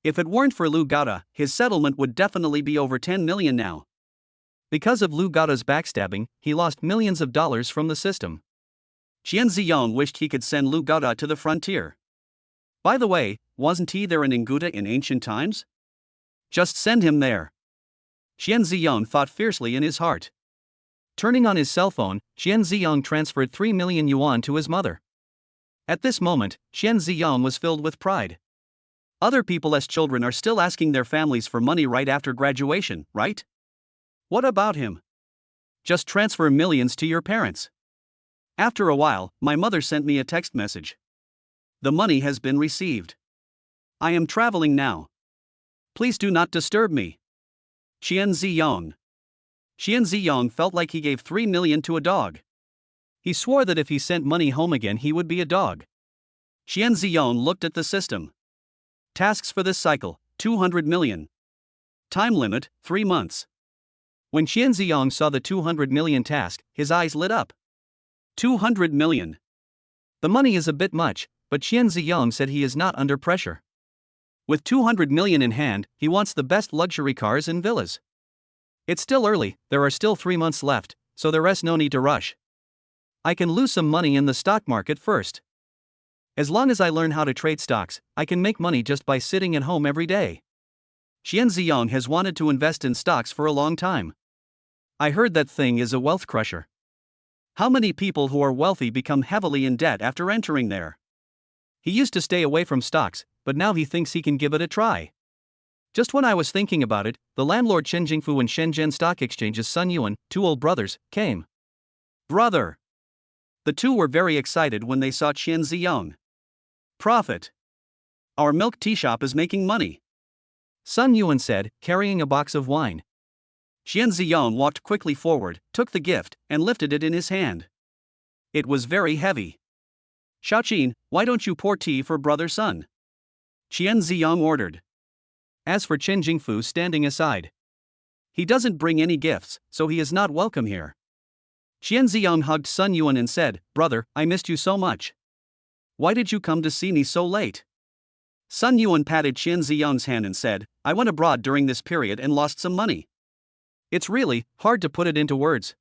If it weren't for Lu Gaoda, his settlement would definitely be over 10 million now. Because of Lu Gaoda's backstabbing, he lost millions of dollars from the system. Xian Ziyong wished he could send Lu Gaoda to the frontier. By the way, wasn't he there in Nguta in ancient times? Just send him there. Xian Ziyong thought fiercely in his heart. Turning on his cell phone, Qian Ziyong transferred 3 million yuan to his mother. At this moment, Qian Ziyong was filled with pride. Other people's children are still asking their families for money right after graduation, right? What about him? Just transfer millions to your parents. After a while, my mother sent me a text message. The money has been received. I am traveling now. Please do not disturb me. Qian Ziyong. Qian Ziyong felt like he gave 3 million to a dog. He swore that if he sent money home again he would be a dog. Qian Ziyong looked at the system. Tasks for this cycle, 200 million. Time limit, 3 months. When Qian Ziyong saw the 200 million task, his eyes lit up. 200 million. The money is a bit much, but Qian Ziyong said he is not under pressure. With 200 million in hand, he wants the best luxury cars and villas. It's still early, there are still 3 months left, so there is no need to rush. I can lose some money in the stock market first. As long as I learn how to trade stocks, I can make money just by sitting at home every day. Qian Ziyong has wanted to invest in stocks for a long time. I heard that thing is a wealth crusher. How many people who are wealthy become heavily in debt after entering there? He used to stay away from stocks, but now he thinks he can give it a try. Just when I was thinking about it, the landlord Chen Jingfu and Shenzhen Stock Exchange's Sun Yuan, 2 old brothers, came. Brother! The two were very excited when they saw Qian Ziyong. Profit! Our milk tea shop is making money. Sun Yuan said, carrying a box of wine. Qian Ziyong walked quickly forward, took the gift, and lifted it in his hand. It was very heavy. Xiaoqin, why don't you pour tea for brother Sun? Qian Ziyong ordered. As for Chen Jingfu standing aside. He doesn't bring any gifts, so he is not welcome here. Qian Ziyong hugged Sun Yuan and said, Brother, I missed you so much. Why did you come to see me so late? Sun Yuan patted Qian Ziyong's hand and said, I went abroad during this period and lost some money. It's really hard to put it into words.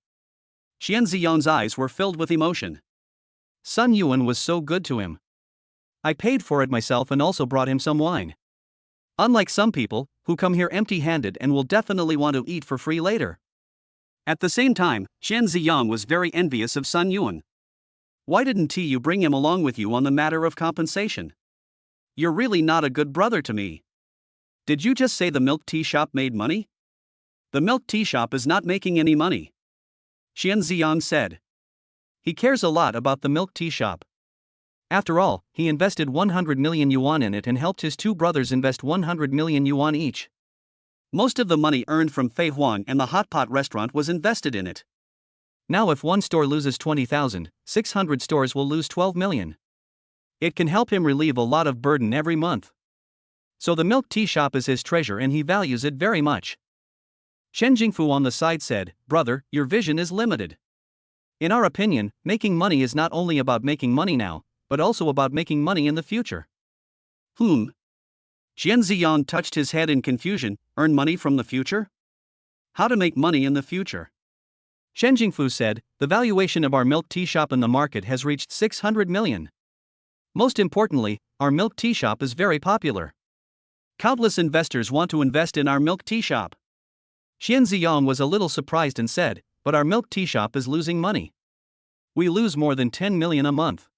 Qian Ziyong's eyes were filled with emotion. Sun Yuan was so good to him. I paid for it myself and also brought him some wine. Unlike some people, who come here empty-handed and will definitely want to eat for free later. At the same time, Qian Ziyong was very envious of Sun Yuan. Why didn't you bring him along with you on the matter of compensation? You're really not a good brother to me. Did you just say the milk tea shop made money? The milk tea shop is not making any money. Qian Ziyong said. He cares a lot about the milk tea shop. After all, he invested 100 million yuan in it and helped his 2 brothers invest 100 million yuan each. Most of the money earned from Fei Huang and the hot pot restaurant was invested in it. Now if one store loses 20,000, 600 stores will lose 12 million. It can help him relieve a lot of burden every month. So the milk tea shop is his treasure and he values it very much. Chen Jingfu on the side said, Brother, your vision is limited. In our opinion, making money is not only about making money now, but also about making money in the future. Qian Ziyong touched his head in confusion, earn money from the future? How to make money in the future? Chen Jingfu said, the valuation of our milk tea shop in the market has reached 600 million. Most importantly, our milk tea shop is very popular. Countless investors want to invest in our milk tea shop. Qian Ziyong was a little surprised and said, but our milk tea shop is losing money. We lose more than 10 million a month.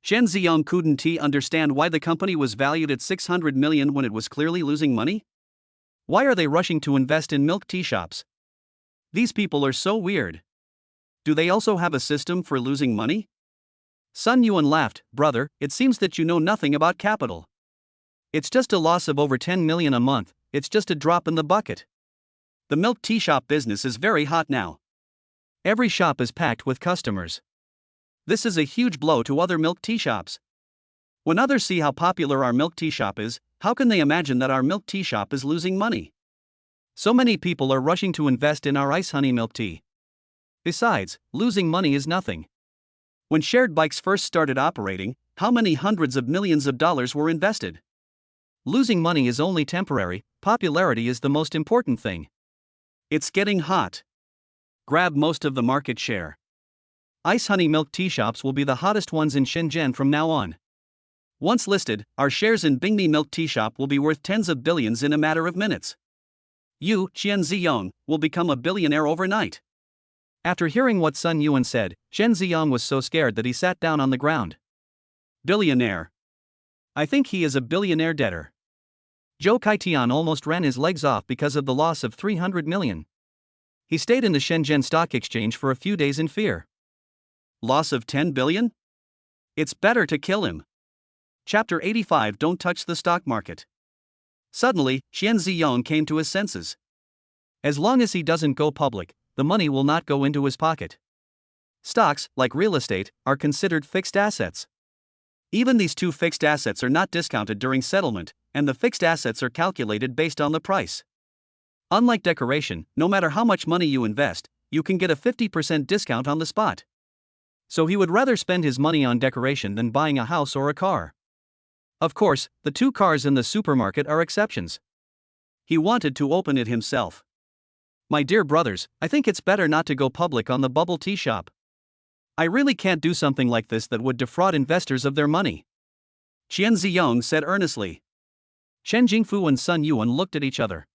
Qian Ziyong couldn't understand why the company was valued at 600 million when it was clearly losing money. Why are they rushing to invest in milk tea shops? These people are so weird. Do they also have a system for losing money? Sun Yuan laughed, Brother, it seems that you know nothing about capital. It's just a loss of over 10 million a month, it's just a drop in the bucket. The milk tea shop business is very hot now. Every shop is packed with customers. This is a huge blow to other milk tea shops. When others see how popular our milk tea shop is, how can they imagine that our milk tea shop is losing money? So many people are rushing to invest in our ice honey milk tea. Besides, losing money is nothing. When shared bikes first started operating, how many hundreds of millions of dollars were invested? Losing money is only temporary, popularity is the most important thing. It's getting hot. Grab most of the market share. Ice honey milk tea shops will be the hottest ones in Shenzhen from now on. Once listed, our shares in Bingmi milk tea shop will be worth tens of billions in a matter of minutes. You, Qian Ziyong, will become a billionaire overnight. After hearing what Sun Yuan said, Chen Ziyang was so scared that he sat down on the ground. Billionaire. I think he is a billionaire debtor. Zhou Kaitian almost ran his legs off because of the loss of 300 million. He stayed in the Shenzhen Stock Exchange for a few days in fear. Loss of 10 billion? It's better to kill him. Chapter 85. Don't touch the stock market. Suddenly, Chen Ziyang came to his senses. As long as he doesn't go public, the money will not go into his pocket. Stocks, like real estate, are considered fixed assets. Even these two fixed assets are not discounted during settlement, and the fixed assets are calculated based on the price. Unlike decoration, no matter how much money you invest, you can get a 50% discount on the spot. So he would rather spend his money on decoration than buying a house or a car. Of course, the two cars in the supermarket are exceptions. He wanted to open it himself. My dear brothers, I think it's better not to go public on the bubble tea shop. I really can't do something like this that would defraud investors of their money. Chen Ziyang said earnestly. Chen Jingfu and Sun Yuan looked at each other.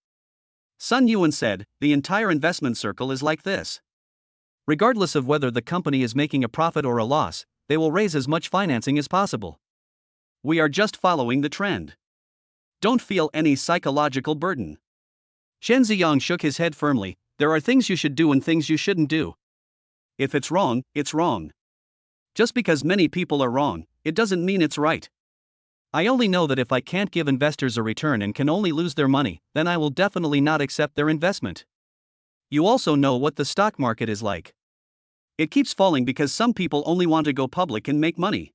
Sun Yuan said, the entire investment circle is like this. Regardless of whether the company is making a profit or a loss, they will raise as much financing as possible. We are just following the trend. Don't feel any psychological burden. Chen Ziyang shook his head firmly. There are things you should do and things you shouldn't do. If it's wrong, it's wrong. Just because many people are wrong, it doesn't mean it's right. I only know that if I can't give investors a return and can only lose their money, then I will definitely not accept their investment. You also know what the stock market is like. It keeps falling because some people only want to go public and make money.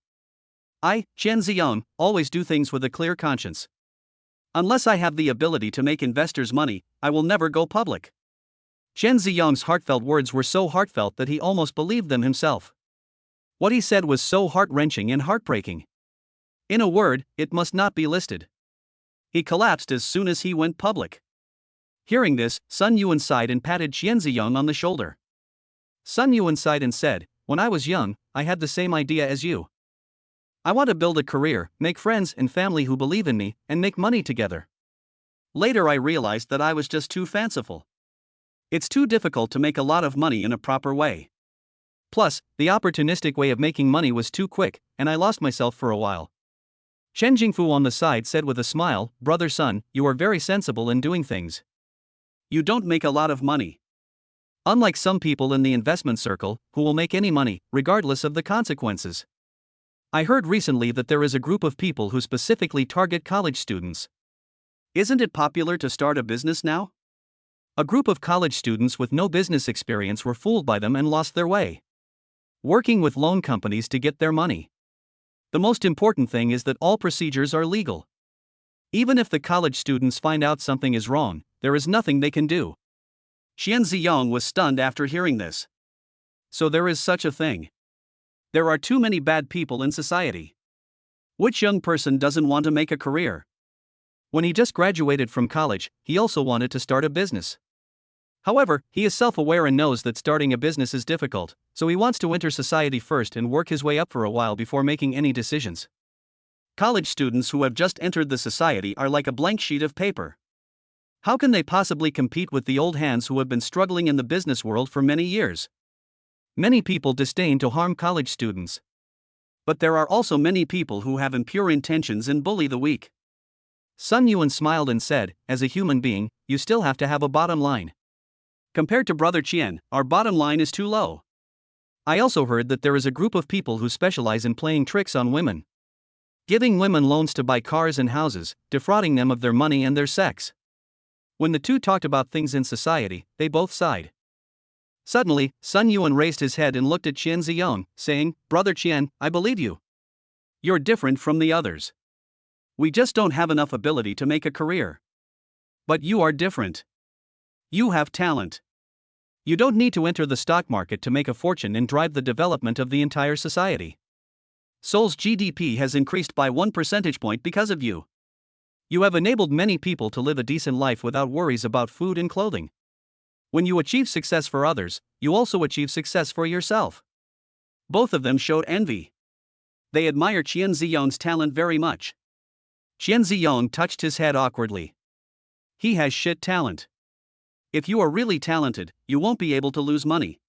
I, Chen Ziyang, always do things with a clear conscience. Unless I have the ability to make investors money, I will never go public. Chen Ziyang's heartfelt words were so heartfelt that he almost believed them himself. What he said was so heart-wrenching and heartbreaking. In a word, it must not be listed. He collapsed as soon as he went public. Hearing this, Sun Yuan sighed and patted Chen Ziyang on the shoulder. Sun Yuan sighed and said, when I was young, I had the same idea as you. I want to build a career, make friends and family who believe in me, and make money together. Later I realized that I was just too fanciful. It's too difficult to make a lot of money in a proper way. Plus, the opportunistic way of making money was too quick, and I lost myself for a while. Chen Jingfu on the side said with a smile, Brother Sun, you are very sensible in doing things. You don't make a lot of money. Unlike some people in the investment circle, who will make any money, regardless of the consequences. I heard recently that there is a group of people who specifically target college students. Isn't it popular to start a business now? A group of college students with no business experience were fooled by them and lost their way. Working with loan companies to get their money. The most important thing is that all procedures are legal. Even if the college students find out something is wrong, there is nothing they can do. Chen Ziyang was stunned after hearing this. So there is such a thing. There are too many bad people in society. Which young person doesn't want to make a career? When he just graduated from college, he also wanted to start a business. However, he is self-aware and knows that starting a business is difficult, so he wants to enter society first and work his way up for a while before making any decisions. College students who have just entered the society are like a blank sheet of paper. How can they possibly compete with the old hands who have been struggling in the business world for many years? Many people disdain to harm college students. But there are also many people who have impure intentions and bully the weak. Sun Yuan smiled and said, as a human being, you still have to have a bottom line. Compared to Brother Qian, our bottom line is too low. I also heard that there is a group of people who specialize in playing tricks on women. Giving women loans to buy cars and houses, defrauding them of their money and their sex. When the two talked about things in society, they both sighed. Suddenly, Sun Yuan raised his head and looked at Chen Ziyang, saying, Brother Qian, I believe you. You're different from the others. We just don't have enough ability to make a career. But you are different. You have talent. You don't need to enter the stock market to make a fortune and drive the development of the entire society. Seoul's GDP has increased by 1 percentage point because of you. You have enabled many people to live a decent life without worries about food and clothing. When you achieve success for others, you also achieve success for yourself. Both of them showed envy. They admire Chen Ziyang's talent very much. Chen Ziyang touched his head awkwardly. He has shit talent. If you are really talented, you won't be able to lose money.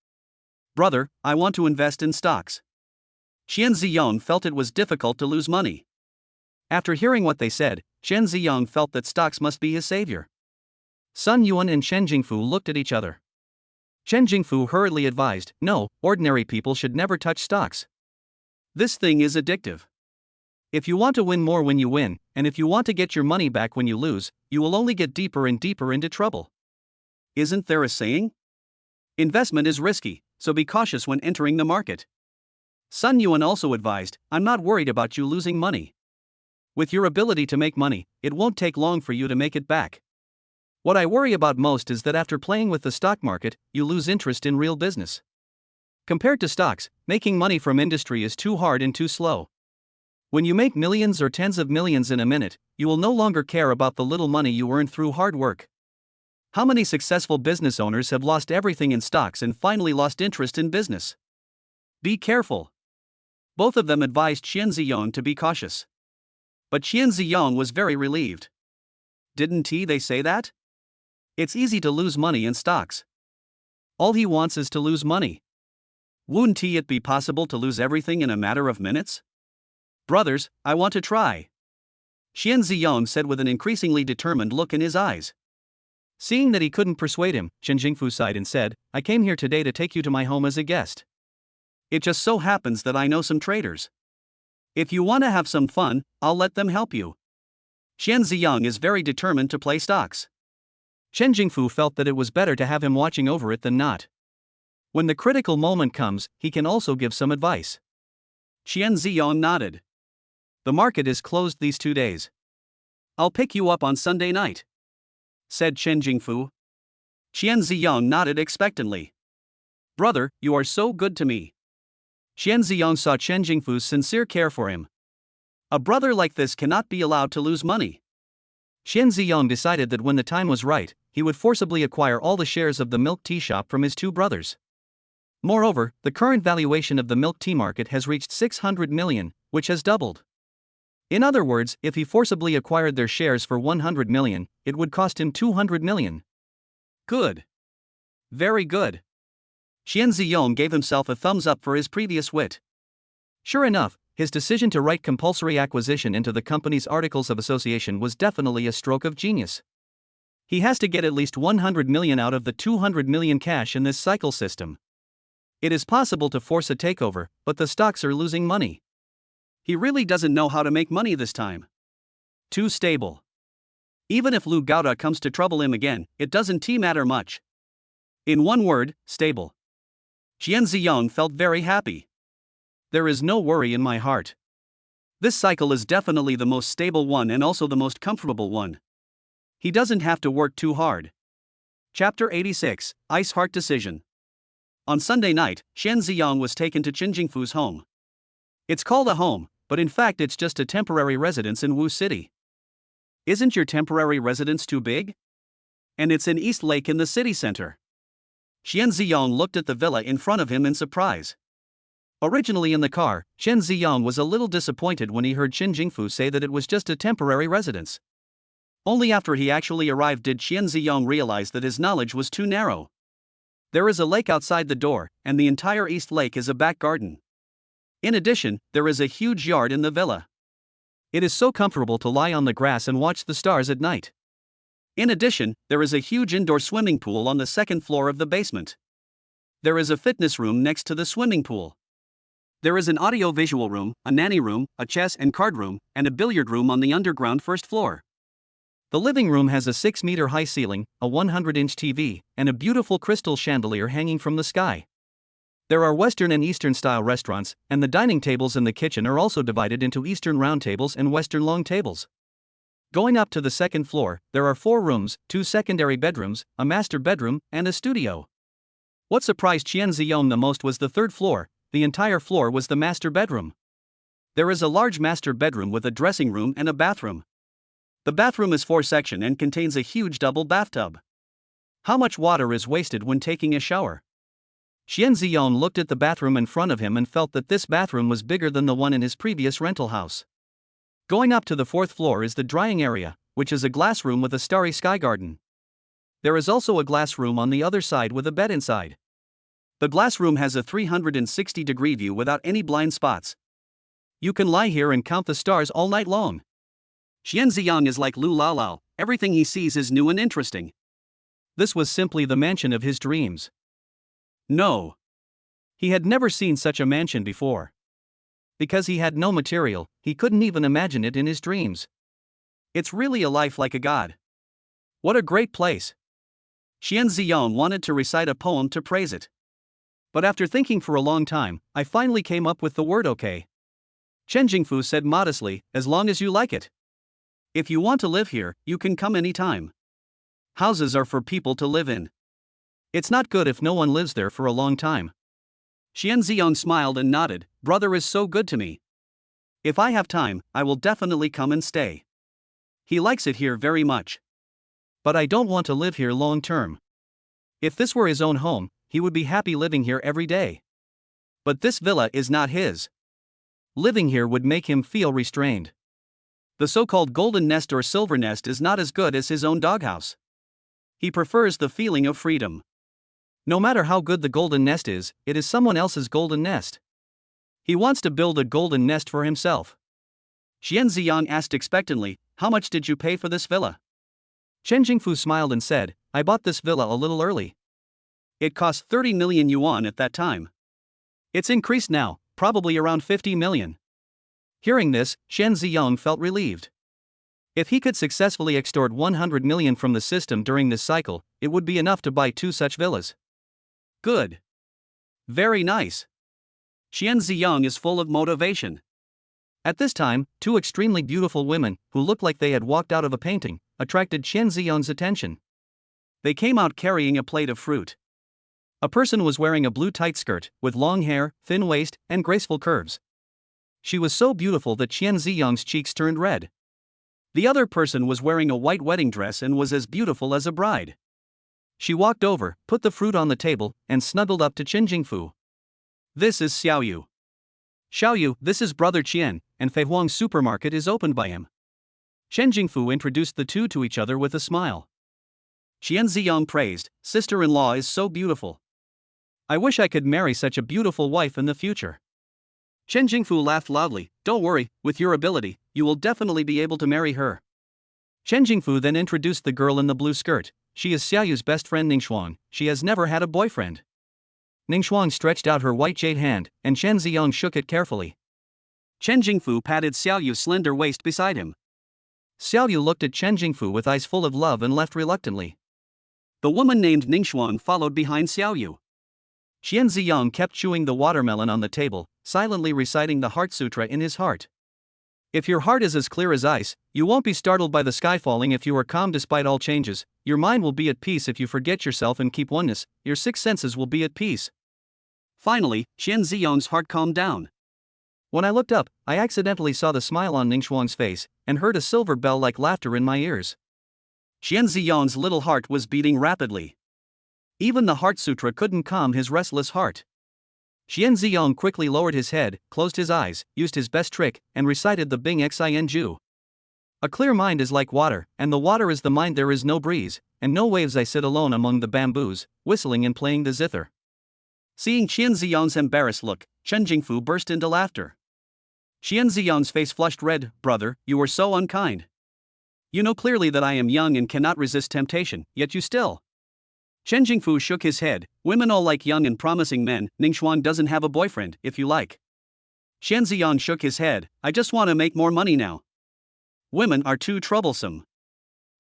Brother, I want to invest in stocks. Qian Ziyong felt it was difficult to lose money. After hearing what they said, Chen Ziyong felt that stocks must be his savior. Sun Yuan and Chen Jingfu looked at each other. Chen Jingfu hurriedly advised, "No, ordinary people should never touch stocks. This thing is addictive. If you want to win more when you win, and if you want to get your money back when you lose, you will only get deeper and deeper into trouble. Isn't there a saying? Investment is risky, so be cautious when entering the market." Sun Yuan also advised, "I'm not worried about you losing money. With your ability to make money, it won't take long for you to make it back. What I worry about most is that after playing with the stock market, you lose interest in real business. Compared to stocks, making money from industry is too hard and too slow. When you make millions or tens of millions in a minute, you will no longer care about the little money you earn through hard work. How many successful business owners have lost everything in stocks and finally lost interest in business? Be careful." Both of them advised Qian Ziyong to be cautious. But Qian Ziyong was very relieved. Didn't they say that? It's easy to lose money in stocks. All he wants is to lose money. Wouldn't it be possible to lose everything in a matter of minutes? Brothers, I want to try. Qian Ziyong said with an increasingly determined look in his eyes. Seeing that he couldn't persuade him, Chen Jingfu sighed and said, "I came here today to take you to my home as a guest. It just so happens that I know some traders. If you want to have some fun, I'll let them help you." Qian Ziyong is very determined to play stocks. Chen Jingfu felt that it was better to have him watching over it than not. When the critical moment comes, he can also give some advice. Qian Ziyong nodded. "The market is closed these 2 days. I'll pick you up on Sunday night," said Chen Jingfu. Qian Ziyong nodded expectantly. "Brother, you are so good to me." Qian Ziyong saw Chen Jingfu's sincere care for him. A brother like this cannot be allowed to lose money. Qian Ziyong decided that when the time was right, he would forcibly acquire all the shares of the milk tea shop from his two brothers. Moreover, the current valuation of the milk tea market has reached 600 million, which has doubled. In other words, if he forcibly acquired their shares for 100 million, it would cost him 200 million. Good. Very good. Qian Ziyong gave himself a thumbs up for his previous wit. Sure enough, his decision to write compulsory acquisition into the company's articles of association was definitely a stroke of genius. He has to get at least 100 million out of the 200 million cash in this cycle system. It is possible to force a takeover, but the stocks are losing money. He really doesn't know how to make money this time. Too stable. Even if Lu Gaoda comes to trouble him again, it doesn't matter much. In one word, stable. Qian Ziyong felt very happy. There is no worry in my heart. This cycle is definitely the most stable one and also the most comfortable one. He doesn't have to work too hard. Chapter 86, Ice Heart Decision. On Sunday night, Qian Ziyong was taken to Chen Jingfu's home. It's called a home, but in fact it's just a temporary residence in Wu City. Isn't your temporary residence too big? And it's in East Lake in the city center. Qian Ziyong looked at the villa in front of him in surprise. Originally in the car, Chen Ziyong was a little disappointed when he heard Chen Jingfu say that it was just a temporary residence. Only after he actually arrived did Qian Ziyong realize that his knowledge was too narrow. There is a lake outside the door, and the entire East Lake is a back garden. In addition, there is a huge yard in the villa. It is so comfortable to lie on the grass and watch the stars at night. In addition, there is a huge indoor swimming pool on the second floor of the basement. There is a fitness room next to the swimming pool. There is an audio-visual room, a nanny room, a chess and card room, and a billiard room on the underground first floor. The living room has a 6-meter-high ceiling, a 100-inch TV, and a beautiful crystal chandelier hanging from the sky. There are Western and Eastern-style restaurants, and the dining tables in the kitchen are also divided into Eastern round tables and Western long tables. Going up to the second floor, there are 4 rooms, 2 secondary bedrooms, a master bedroom, and a studio. What surprised Qian Ziyong the most was the third floor. The entire floor was the master bedroom. There is a large master bedroom with a dressing room and a bathroom. The bathroom is 4-section and contains a huge double bathtub. How much water is wasted when taking a shower? Qian Ziyong looked at the bathroom in front of him and felt that this bathroom was bigger than the one in his previous rental house. Going up to the 4th floor is the drying area, which is a glass room with a starry sky garden. There is also a glass room on the other side with a bed inside. The glass room has a 360-degree view without any blind spots. You can lie here and count the stars all night long. Xian Ziyang is like Lu Laolao, everything he sees is new and interesting. This was simply the mansion of his dreams. No. He had never seen such a mansion before. Because he had no material, he couldn't even imagine it in his dreams. It's really a life like a god. What a great place. Xian Ziyang wanted to recite a poem to praise it. But after thinking for a long time, I finally came up with the word okay. Chen Jingfu said modestly, as long as you like it. If you want to live here, you can come anytime. Houses are for people to live in. It's not good if no one lives there for a long time. Xian Ziyang smiled and nodded. Brother is so good to me. If I have time, I will definitely come and stay. He likes it here very much. But I don't want to live here long term. If this were his own home, he would be happy living here every day. But this villa is not his. Living here would make him feel restrained. The so-called golden nest or silver nest is not as good as his own doghouse. He prefers the feeling of freedom. No matter how good the golden nest is, it is someone else's golden nest. He wants to build a golden nest for himself. Xian Ziyang asked expectantly, how much did you pay for this villa? Chen Jingfu smiled and said, I bought this villa a little early. It cost 30 million yuan at that time. It's increased now, probably around 50 million. Hearing this, Xian Ziyang felt relieved. If he could successfully extort 100 million from the system during this cycle, it would be enough to buy 2 such villas. Good. Very nice. Xian Ziyang is full of motivation. At this time, 2 extremely beautiful women, who looked like they had walked out of a painting, attracted Xian Ziyang's attention. They came out carrying a plate of fruit. A person was wearing a blue tight skirt, with long hair, thin waist, and graceful curves. She was so beautiful that Xian Ziyang's cheeks turned red. The other person was wearing a white wedding dress and was as beautiful as a bride. She walked over, put the fruit on the table, and snuggled up to Chen Jingfu. This is Xiaoyu. Xiaoyu, this is Brother Qian, and Feihuang supermarket is opened by him. Chen Jingfu introduced the two to each other with a smile. Xian Ziyang praised, sister-in-law is so beautiful. I wish I could marry such a beautiful wife in the future. Chen Jingfu laughed loudly, don't worry, with your ability, you will definitely be able to marry her. Chen Jingfu then introduced the girl in the blue skirt. She is Xiaoyu's best friend Ningxuang, she has never had a boyfriend. Ningxuang stretched out her white jade hand, and Chen Ziyang shook it carefully. Chen Jingfu patted Xiaoyu's slender waist beside him. Xiaoyu looked at Chen Jingfu with eyes full of love and left reluctantly. The woman named Ningxuang followed behind Xiaoyu. Xian Ziyang kept chewing the watermelon on the table, silently reciting the Heart Sutra in his heart. If your heart is as clear as ice, you won't be startled by the sky falling if you are calm despite all changes, your mind will be at peace if you forget yourself and keep oneness, your 6 senses will be at peace. Finally, Xian Ziyang's heart calmed down. When I looked up, I accidentally saw the smile on Ningxuang's face, and heard a silver bell-like laughter in my ears. Xian Ziyang's little heart was beating rapidly. Even the Heart Sutra couldn't calm his restless heart. Xian Ziyang quickly lowered his head, closed his eyes, used his best trick, and recited the Bing Xin Ju. A clear mind is like water, and the water is the mind. There is no breeze, and no waves. I sit alone among the bamboos, whistling and playing the zither. Seeing Xian Ziyang's embarrassed look, Chen Jingfu burst into laughter. Xian Ziyang's face flushed red. Brother, you are so unkind. You know clearly that I am young and cannot resist temptation, yet you still. Chen Jingfu shook his head. Women all like young and promising men. Ningxuang doesn't have a boyfriend, if you like. Xian Ziyang shook his head. I just want to make more money now. Women are too troublesome.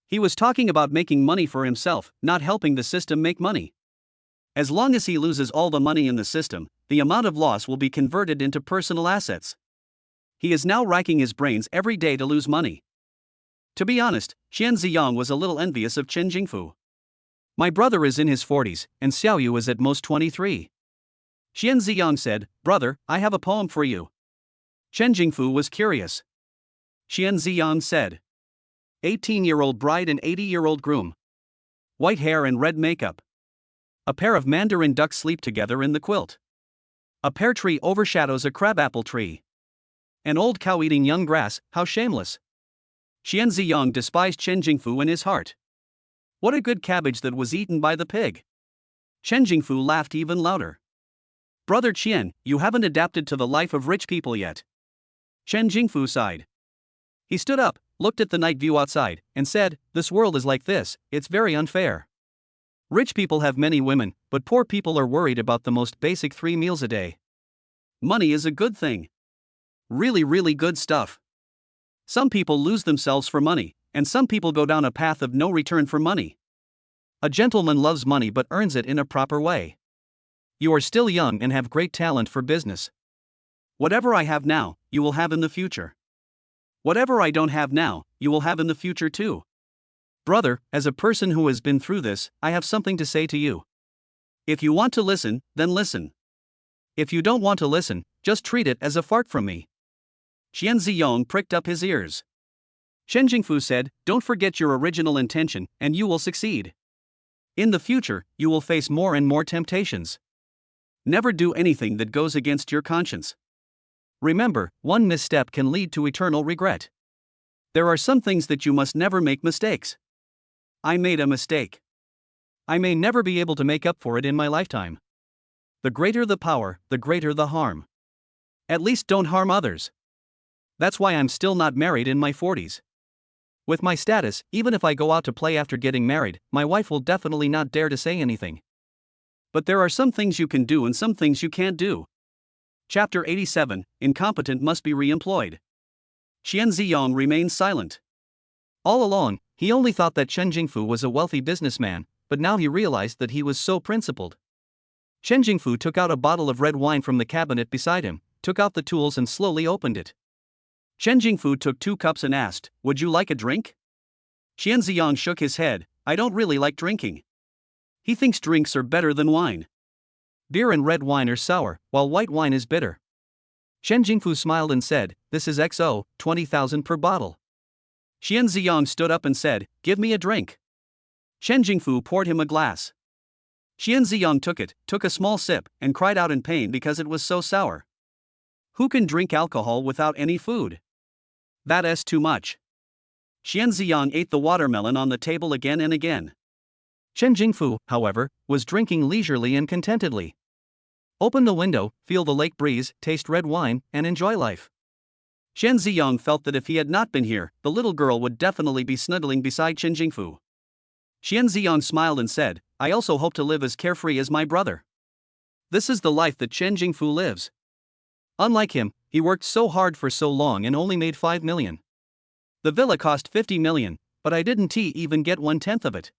He was talking about making money for himself, not helping the system make money. As long as he loses all the money in the system, the amount of loss will be converted into personal assets. He is now racking his brains every day to lose money. To be honest, Xian Ziyang was a little envious of Chen Jingfu. My brother is in his 40s, and Xiaoyu is at most 23. Xian Ziyang said, Brother, I have a poem for you. Chen Jingfu was curious. Xian Ziyang said, 18-year-old bride and 80-year-old groom. White hair and red makeup. A pair of mandarin ducks sleep together in the quilt. A pear tree overshadows a crabapple tree. An old cow eating young grass, how shameless. Xian Ziyang despised Chen Jingfu in his heart. What a good cabbage that was eaten by the pig. Chen Jingfu laughed even louder. Brother Qian, you haven't adapted to the life of rich people yet. Chen Jingfu sighed. He stood up, looked at the night view outside, and said, this world is like this, it's very unfair. Rich people have many women, but poor people are worried about the most basic 3 meals a day. Money is a good thing. Really, really good stuff. Some people lose themselves for money, and some people go down a path of no return for money. A gentleman loves money but earns it in a proper way. You are still young and have great talent for business. Whatever I have now, you will have in the future. Whatever I don't have now, you will have in the future too. Brother, as a person who has been through this, I have something to say to you. If you want to listen, then listen. If you don't want to listen, just treat it as a fart from me. Qian Ziyong pricked up his ears. Chen Jingfu said, don't forget your original intention, and you will succeed. In the future, you will face more and more temptations. Never do anything that goes against your conscience. Remember, one misstep can lead to eternal regret. There are some things that you must never make mistakes. I made a mistake. I may never be able to make up for it in my lifetime. The greater the power, the greater the harm. At least don't harm others. That's why I'm still not married in my 40s. With my status, even if I go out to play after getting married, my wife will definitely not dare to say anything. But there are some things you can do and some things you can't do. Chapter 87, Incompetent Must Be Re-employed. Qian Ziyong remained silent. All along, he only thought that Chen Jingfu was a wealthy businessman, but now he realized that he was so principled. Chen Jingfu took out a bottle of red wine from the cabinet beside him, took out the tools and slowly opened it. Chen Jingfu took 2 cups and asked, would you like a drink? Qian Ziyong shook his head, I don't really like drinking. He thinks drinks are better than wine. Beer and red wine are sour, while white wine is bitter. Chen Jingfu smiled and said, this is XO, 20,000 per bottle. Qian Ziyong stood up and said, give me a drink. Chen Jingfu poured him a glass. Qian Ziyong took it, took a small sip, and cried out in pain because it was so sour. Who can drink alcohol without any food? That's too much. Qian Ziyong ate the watermelon on the table again and again. Chen Jingfu, however, was drinking leisurely and contentedly. Open the window, feel the lake breeze, taste red wine, and enjoy life. Chen Ziyong felt that if he had not been here, the little girl would definitely be snuggling beside Chen Jingfu. Qian Ziyong smiled and said, I also hope to live as carefree as my brother. This is the life that Chen Jingfu lives. Unlike him, he worked so hard for so long and only made 5 million. The villa cost 50 million, but I didn't even get 1/10 of it.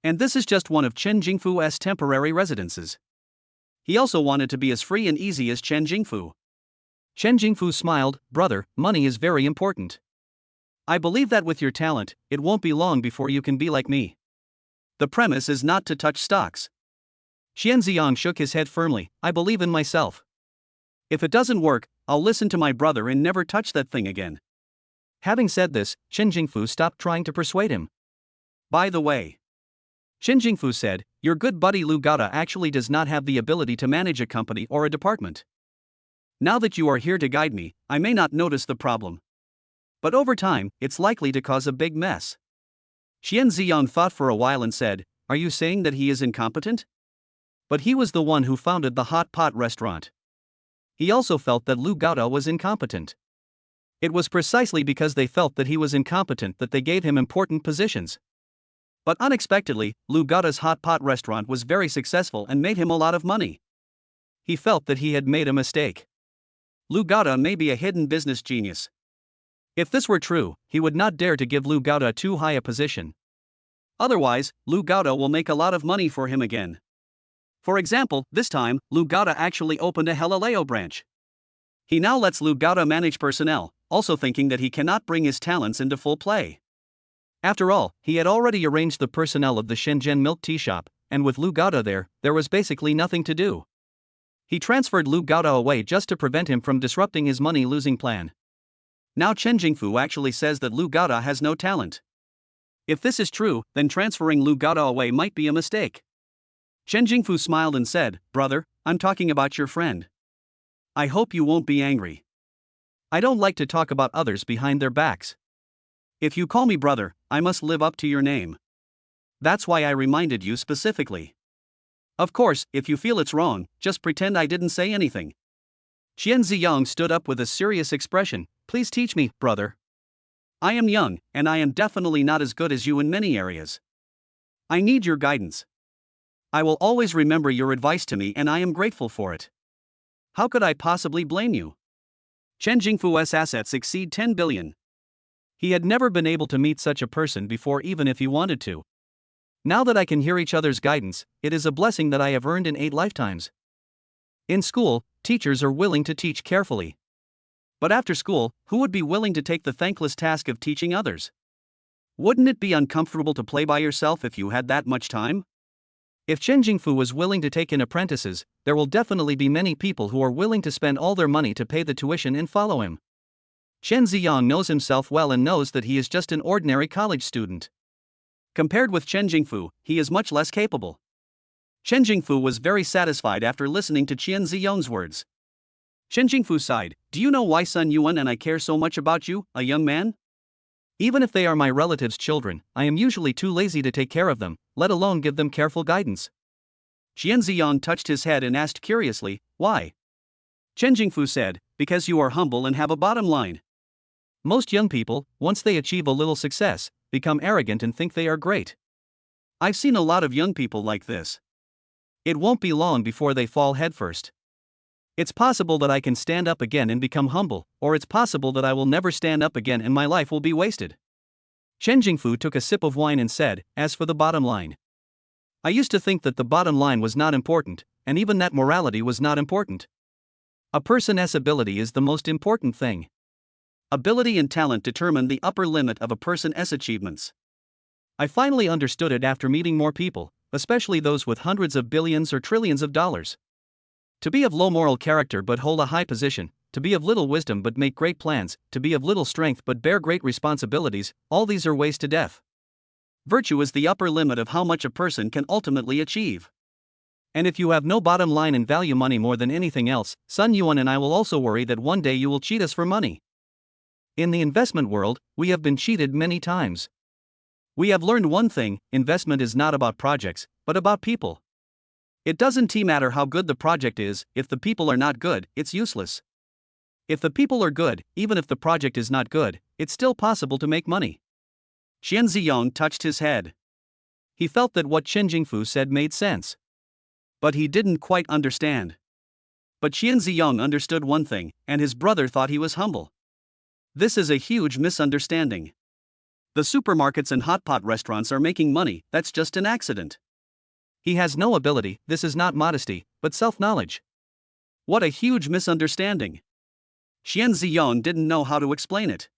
And this is just one of Chen Jingfu's temporary residences. He also wanted to be as free and easy as Chen Jingfu. Chen Jingfu smiled, brother, money is very important. I believe that with your talent, it won't be long before you can be like me. The premise is not to touch stocks. Qian Ziyong shook his head firmly, I believe in myself. If it doesn't work, I'll listen to my brother and never touch that thing again. Having said this, Chen Jingfu stopped trying to persuade him. By the way, Chen Jingfu said, your good buddy Lu Gada actually does not have the ability to manage a company or a department. Now that you are here to guide me, I may not notice the problem. But over time, it's likely to cause a big mess. Qian Ziyong thought for a while and said, are you saying that he is incompetent? But he was the one who founded the hot pot restaurant. He also felt that Lu Gada was incompetent. It was precisely because they felt that he was incompetent that they gave him important positions. But unexpectedly, Lu Gada's hot pot restaurant was very successful and made him a lot of money. He felt that he had made a mistake. Lu Gada may be a hidden business genius. If this were true, he would not dare to give Lu Gada too high a position. Otherwise, Lu Gada will make a lot of money for him again. For example, this time, Lu Gada actually opened a Hilaleo branch. He now lets Lu Gada manage personnel, also thinking that he cannot bring his talents into full play. After all, he had already arranged the personnel of the Shenzhen milk tea shop, and with Lu Gada there was basically nothing to do. He transferred Lu Gada away just to prevent him from disrupting his money-losing plan. Now Chen Jingfu actually says that Lu Gada has no talent. If this is true, then transferring Lu Gada away might be a mistake. Chen Jingfu smiled and said, brother, I'm talking about your friend. I hope you won't be angry. I don't like to talk about others behind their backs. If you call me brother, I must live up to your name. That's why I reminded you specifically. Of course, if you feel it's wrong, just pretend I didn't say anything. Qian Ziyang stood up with a serious expression. Please teach me, brother. I am young, and I am definitely not as good as you in many areas. I need your guidance. I will always remember your advice to me and I am grateful for it. How could I possibly blame you? Chen Jingfu's assets exceed 10 billion. He had never been able to meet such a person before, even if he wanted to. Now that I can hear each other's guidance, it is a blessing that I have earned in 8 lifetimes. In school, teachers are willing to teach carefully. But after school, who would be willing to take the thankless task of teaching others? Wouldn't it be uncomfortable to play by yourself if you had that much time? If Chen Jingfu was willing to take in apprentices, there will definitely be many people who are willing to spend all their money to pay the tuition and follow him. Chen Ziyang knows himself well and knows that he is just an ordinary college student. Compared with Chen Jingfu, he is much less capable. Chen Jingfu was very satisfied after listening to Qian Ziyang's words. Chen Jingfu sighed. Do you know why Sun Yuan and I care so much about you, a young man? Even if they are my relatives' children, I am usually too lazy to take care of them, let alone give them careful guidance. Qian Ziyang touched his head and asked curiously, why? Chen Jingfu said, because you are humble and have a bottom line. Most young people, once they achieve a little success, become arrogant and think they are great. I've seen a lot of young people like this. It won't be long before they fall headfirst. It's possible that I can stand up again and become humble, or it's possible that I will never stand up again and my life will be wasted. Chen Jingfu took a sip of wine and said, as for the bottom line. I used to think that the bottom line was not important, and even that morality was not important. A person's ability is the most important thing. Ability and talent determine the upper limit of a person's achievements. I finally understood it after meeting more people, especially those with hundreds of billions or trillions of dollars. To be of low moral character but hold a high position, to be of little wisdom but make great plans, to be of little strength but bear great responsibilities, all these are ways to death. Virtue is the upper limit of how much a person can ultimately achieve. And if you have no bottom line and value money more than anything else, Sun Yuan and I will also worry that one day you will cheat us for money. In the investment world, we have been cheated many times. We have learned one thing: investment is not about projects, but about people. It doesn't matter how good the project is, if the people are not good, it's useless. If the people are good, even if the project is not good, it's still possible to make money. Qian Ziyang touched his head. He felt that what Chen Jingfu said made sense. But he didn't quite understand. But Qian Ziyang understood one thing, and his brother thought he was humble. This is a huge misunderstanding. The supermarkets and hot pot restaurants are making money, that's just an accident. He has no ability, this is not modesty, but self-knowledge. What a huge misunderstanding. Qian Ziyang didn't know how to explain it.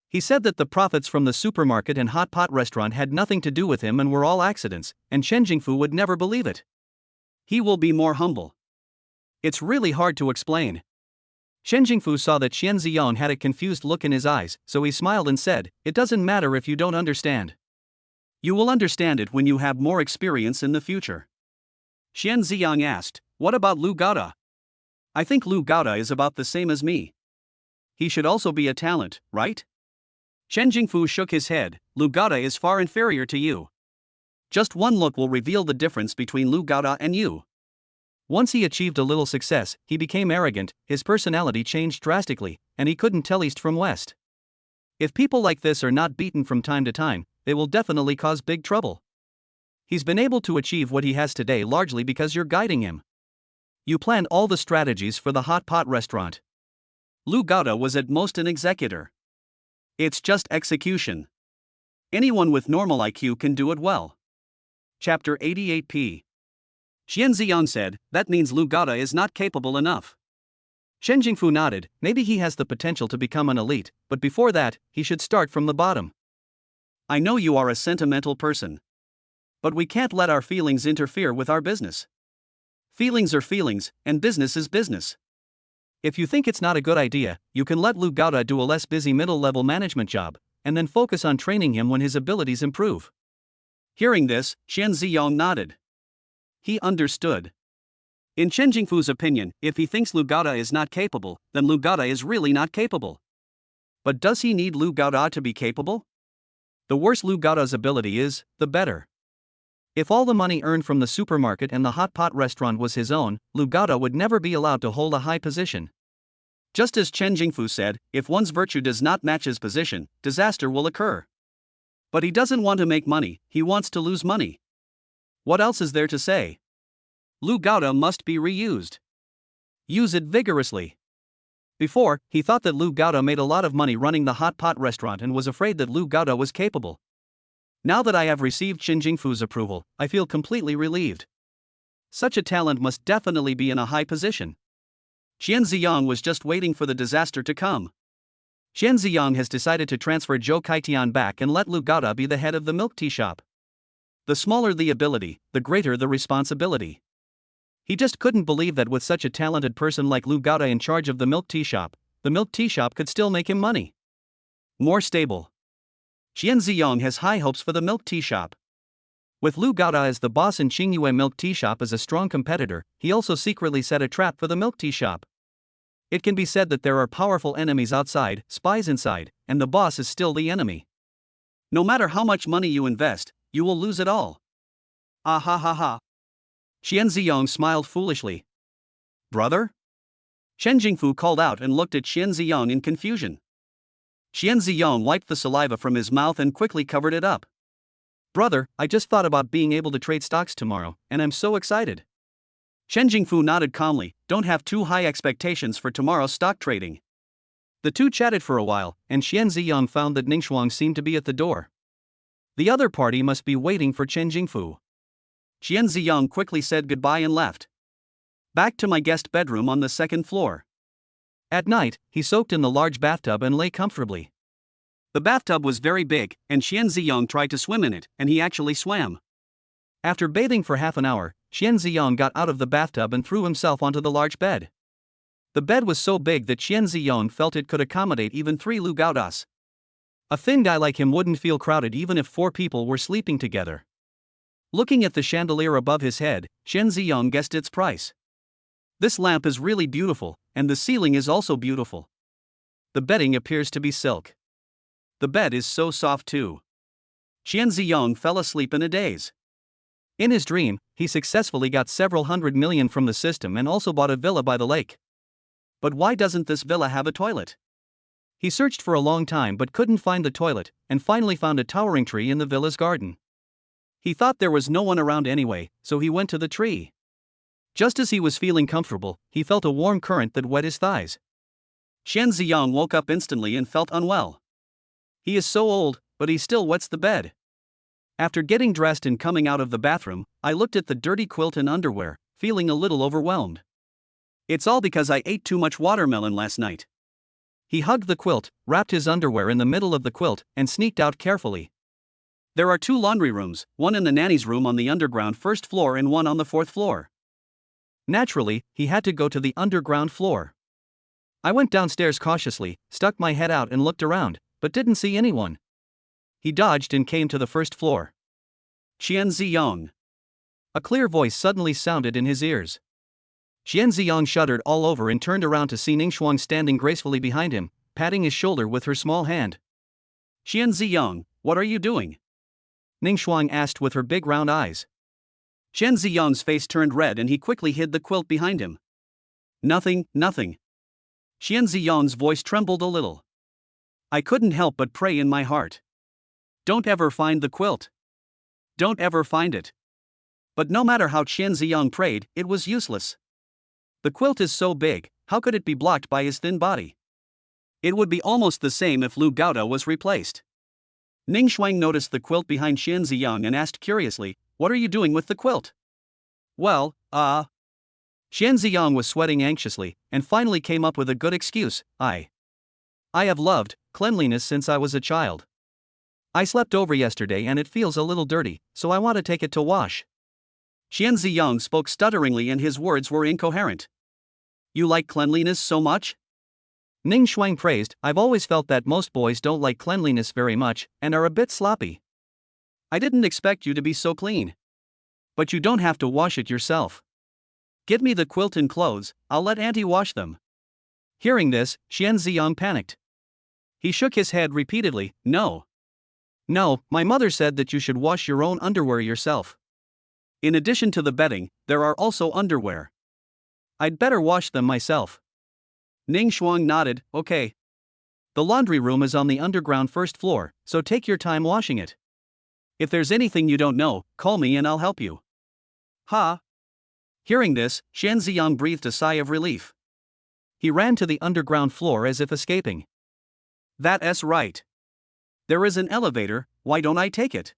He said that the profits from the supermarket and hot pot restaurant had nothing to do with him and were all accidents, and Chen Jingfu would never believe it. He will be more humble. It's really hard to explain. Chen Jingfu saw that Qian Ziyang had a confused look in his eyes, so he smiled and said, it doesn't matter if you don't understand. You will understand it when you have more experience in the future. Qian Ziyang asked, what about Lu Gaoda? I think Lu Gaoda is about the same as me. He should also be a talent, right? Chen Jingfu shook his head. Lu Gaoda is far inferior to you. Just one look will reveal the difference between Lu Gaoda and you. Once he achieved a little success, he became arrogant, his personality changed drastically, and he couldn't tell east from west. If people like this are not beaten from time to time, they will definitely cause big trouble. He's been able to achieve what he has today largely because you're guiding him. You planned all the strategies for the hot pot restaurant. Lu Gaoda was at most an executor. It's just execution. Anyone with normal IQ can do it well. Chapter 88p. Qian Ziyang said, that means Lu Gaoda is not capable enough. Chen Jingfu nodded, maybe he has the potential to become an elite, but before that, he should start from the bottom. I know you are a sentimental person. But we can't let our feelings interfere with our business. Feelings are feelings, and business is business. If you think it's not a good idea, you can let Lu Gaoda do a less busy middle-level management job, and then focus on training him when his abilities improve. Hearing this, Qian Ziyang nodded. He understood. In Chen Jingfu's opinion, if he thinks Lu Gaoda is not capable, then Lu Gaoda is really not capable. But does he need Lu Gaoda to be capable? The worse Lu Gaoda's ability is, the better. If all the money earned from the supermarket and the hot pot restaurant was his own, Lu Gaoda would never be allowed to hold a high position. Just as Chen Jingfu said, if one's virtue does not match his position, disaster will occur. But he doesn't want to make money, he wants to lose money. What else is there to say? Lu Gaoda must be reused. Use it vigorously. Before, he thought that Lu Gaoda made a lot of money running the hot pot restaurant and was afraid that Lu Gaoda was capable. Now that I have received Chen Jingfu's approval, I feel completely relieved. Such a talent must definitely be in a high position. Qian Ziyang was just waiting for the disaster to come. Qian Ziyang has decided to transfer Zhou Kaitian back and let Lu Gaoda be the head of the milk tea shop. The smaller the ability, the greater the responsibility. He just couldn't believe that with such a talented person like Lu Gaoda in charge of the milk tea shop could still make him money. More stable. Qian Ziyang has high hopes for the milk tea shop. With Lu Gaoda as the boss and Qingyue milk tea shop as a strong competitor, he also secretly set a trap for the milk tea shop. It can be said that there are powerful enemies outside, spies inside, and the boss is still the enemy. No matter how much money you invest, you will lose it all. Ah ha ha ha. Qian Ziyang smiled foolishly. Brother? Chen Jingfu called out and looked at Qian Ziyang in confusion. Qian Ziyang wiped the saliva from his mouth and quickly covered it up. Brother, I just thought about being able to trade stocks tomorrow, and I'm so excited. Chen Jingfu nodded calmly, don't have too high expectations for tomorrow's stock trading. The two chatted for a while, and Qian Ziyang found that Ningxuang seemed to be at the door. The other party must be waiting for Chen Jingfu. Qian Ziyang quickly said goodbye and left. Back to my guest bedroom on the second floor. At night, he soaked in the large bathtub and lay comfortably. The bathtub was very big, and Qian Ziyang tried to swim in it, and he actually swam. After bathing for half an hour, Qian Ziyang got out of the bathtub and threw himself onto the large bed. The bed was so big that Qian Ziyang felt it could accommodate even 3 Lu Gaodas. A thin guy like him wouldn't feel crowded even if 4 people were sleeping together. Looking at the chandelier above his head, Qian Ziyang guessed its price. This lamp is really beautiful, and the ceiling is also beautiful. The bedding appears to be silk. The bed is so soft too. Qian Ziyang fell asleep in a daze. In his dream, he successfully got several hundred million from the system and also bought a villa by the lake. But why doesn't this villa have a toilet? He searched for a long time but couldn't find the toilet, and finally found a towering tree in the villa's garden. He thought there was no one around anyway, so he went to the tree. Just as he was feeling comfortable, he felt a warm current that wet his thighs. Qian Ziyang woke up instantly and felt unwell. He is so old, but he still wets the bed. After getting dressed and coming out of the bathroom, I looked at the dirty quilt and underwear, feeling a little overwhelmed. It's all because I ate too much watermelon last night. He hugged the quilt, wrapped his underwear in the middle of the quilt, and sneaked out carefully. There are 2 laundry rooms, one in the nanny's room on the underground first floor and one on the 4th floor. Naturally, he had to go to the underground floor. I went downstairs cautiously, stuck my head out and looked around, but didn't see anyone. He dodged and came to the 1st floor. Qian Ziyang. A clear voice suddenly sounded in his ears. Qian Ziyang shuddered all over and turned around to see Ningxuang standing gracefully behind him, patting his shoulder with her small hand. Qian Ziyang, what are you doing? Ningxuang asked with her big round eyes. Qian Ziyang's face turned red and he quickly hid the quilt behind him. Nothing, nothing. Qian Ziyang's voice trembled a little. I couldn't help but pray in my heart. Don't ever find the quilt. Don't ever find it. But no matter how Qian Ziyang prayed, it was useless. The quilt is so big, how could it be blocked by his thin body? It would be almost the same if Lu Gaoda was replaced. Ningxuang noticed the quilt behind Qian Ziyang and asked curiously, what are you doing with the quilt? Well, Qian Ziyang was sweating anxiously, and finally came up with a good excuse, I have loved cleanliness since I was a child. I slept over yesterday and it feels a little dirty, so I want to take it to wash. Qian Ziyang spoke stutteringly and his words were incoherent. You like cleanliness so much? Ningxuang praised, I've always felt that most boys don't like cleanliness very much, and are a bit sloppy. I didn't expect you to be so clean. But you don't have to wash it yourself. Give me the quilt and clothes, I'll let Auntie wash them. Hearing this, Qian Ziyang panicked. He shook his head repeatedly, No, my mother said that you should wash your own underwear yourself. In addition to the bedding, there are also underwear. I'd better wash them myself. Ning Shuang nodded, okay. The laundry room is on the underground first floor, so take your time washing it. If there's anything you don't know, call me and I'll help you. Ha! Hearing this, Xian Ziyang breathed a sigh of relief. He ran to the underground floor as if escaping. That's right. There is an elevator, why don't I take it?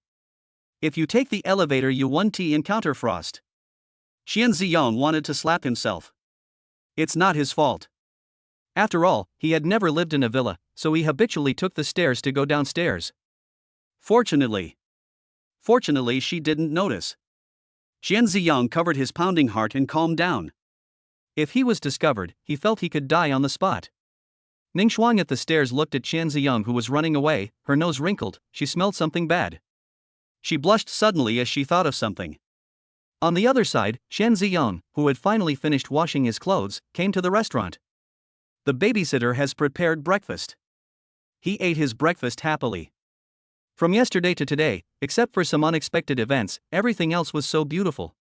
If you take the elevator you won't encounter frost. Xian Ziyang wanted to slap himself. It's not his fault. After all, he had never lived in a villa, so he habitually took the stairs to go downstairs. Fortunately, she didn't notice. Xian Ziyang covered his pounding heart and calmed down. If he was discovered, he felt he could die on the spot. Ning Shuang at the stairs looked at Xian Ziyang, who was running away, her nose wrinkled, she smelled something bad. She blushed suddenly as she thought of something. On the other side, Xian Ziyang, who had finally finished washing his clothes, came to the restaurant. The babysitter has prepared breakfast. He ate his breakfast happily. From yesterday to today, except for some unexpected events, everything else was so beautiful.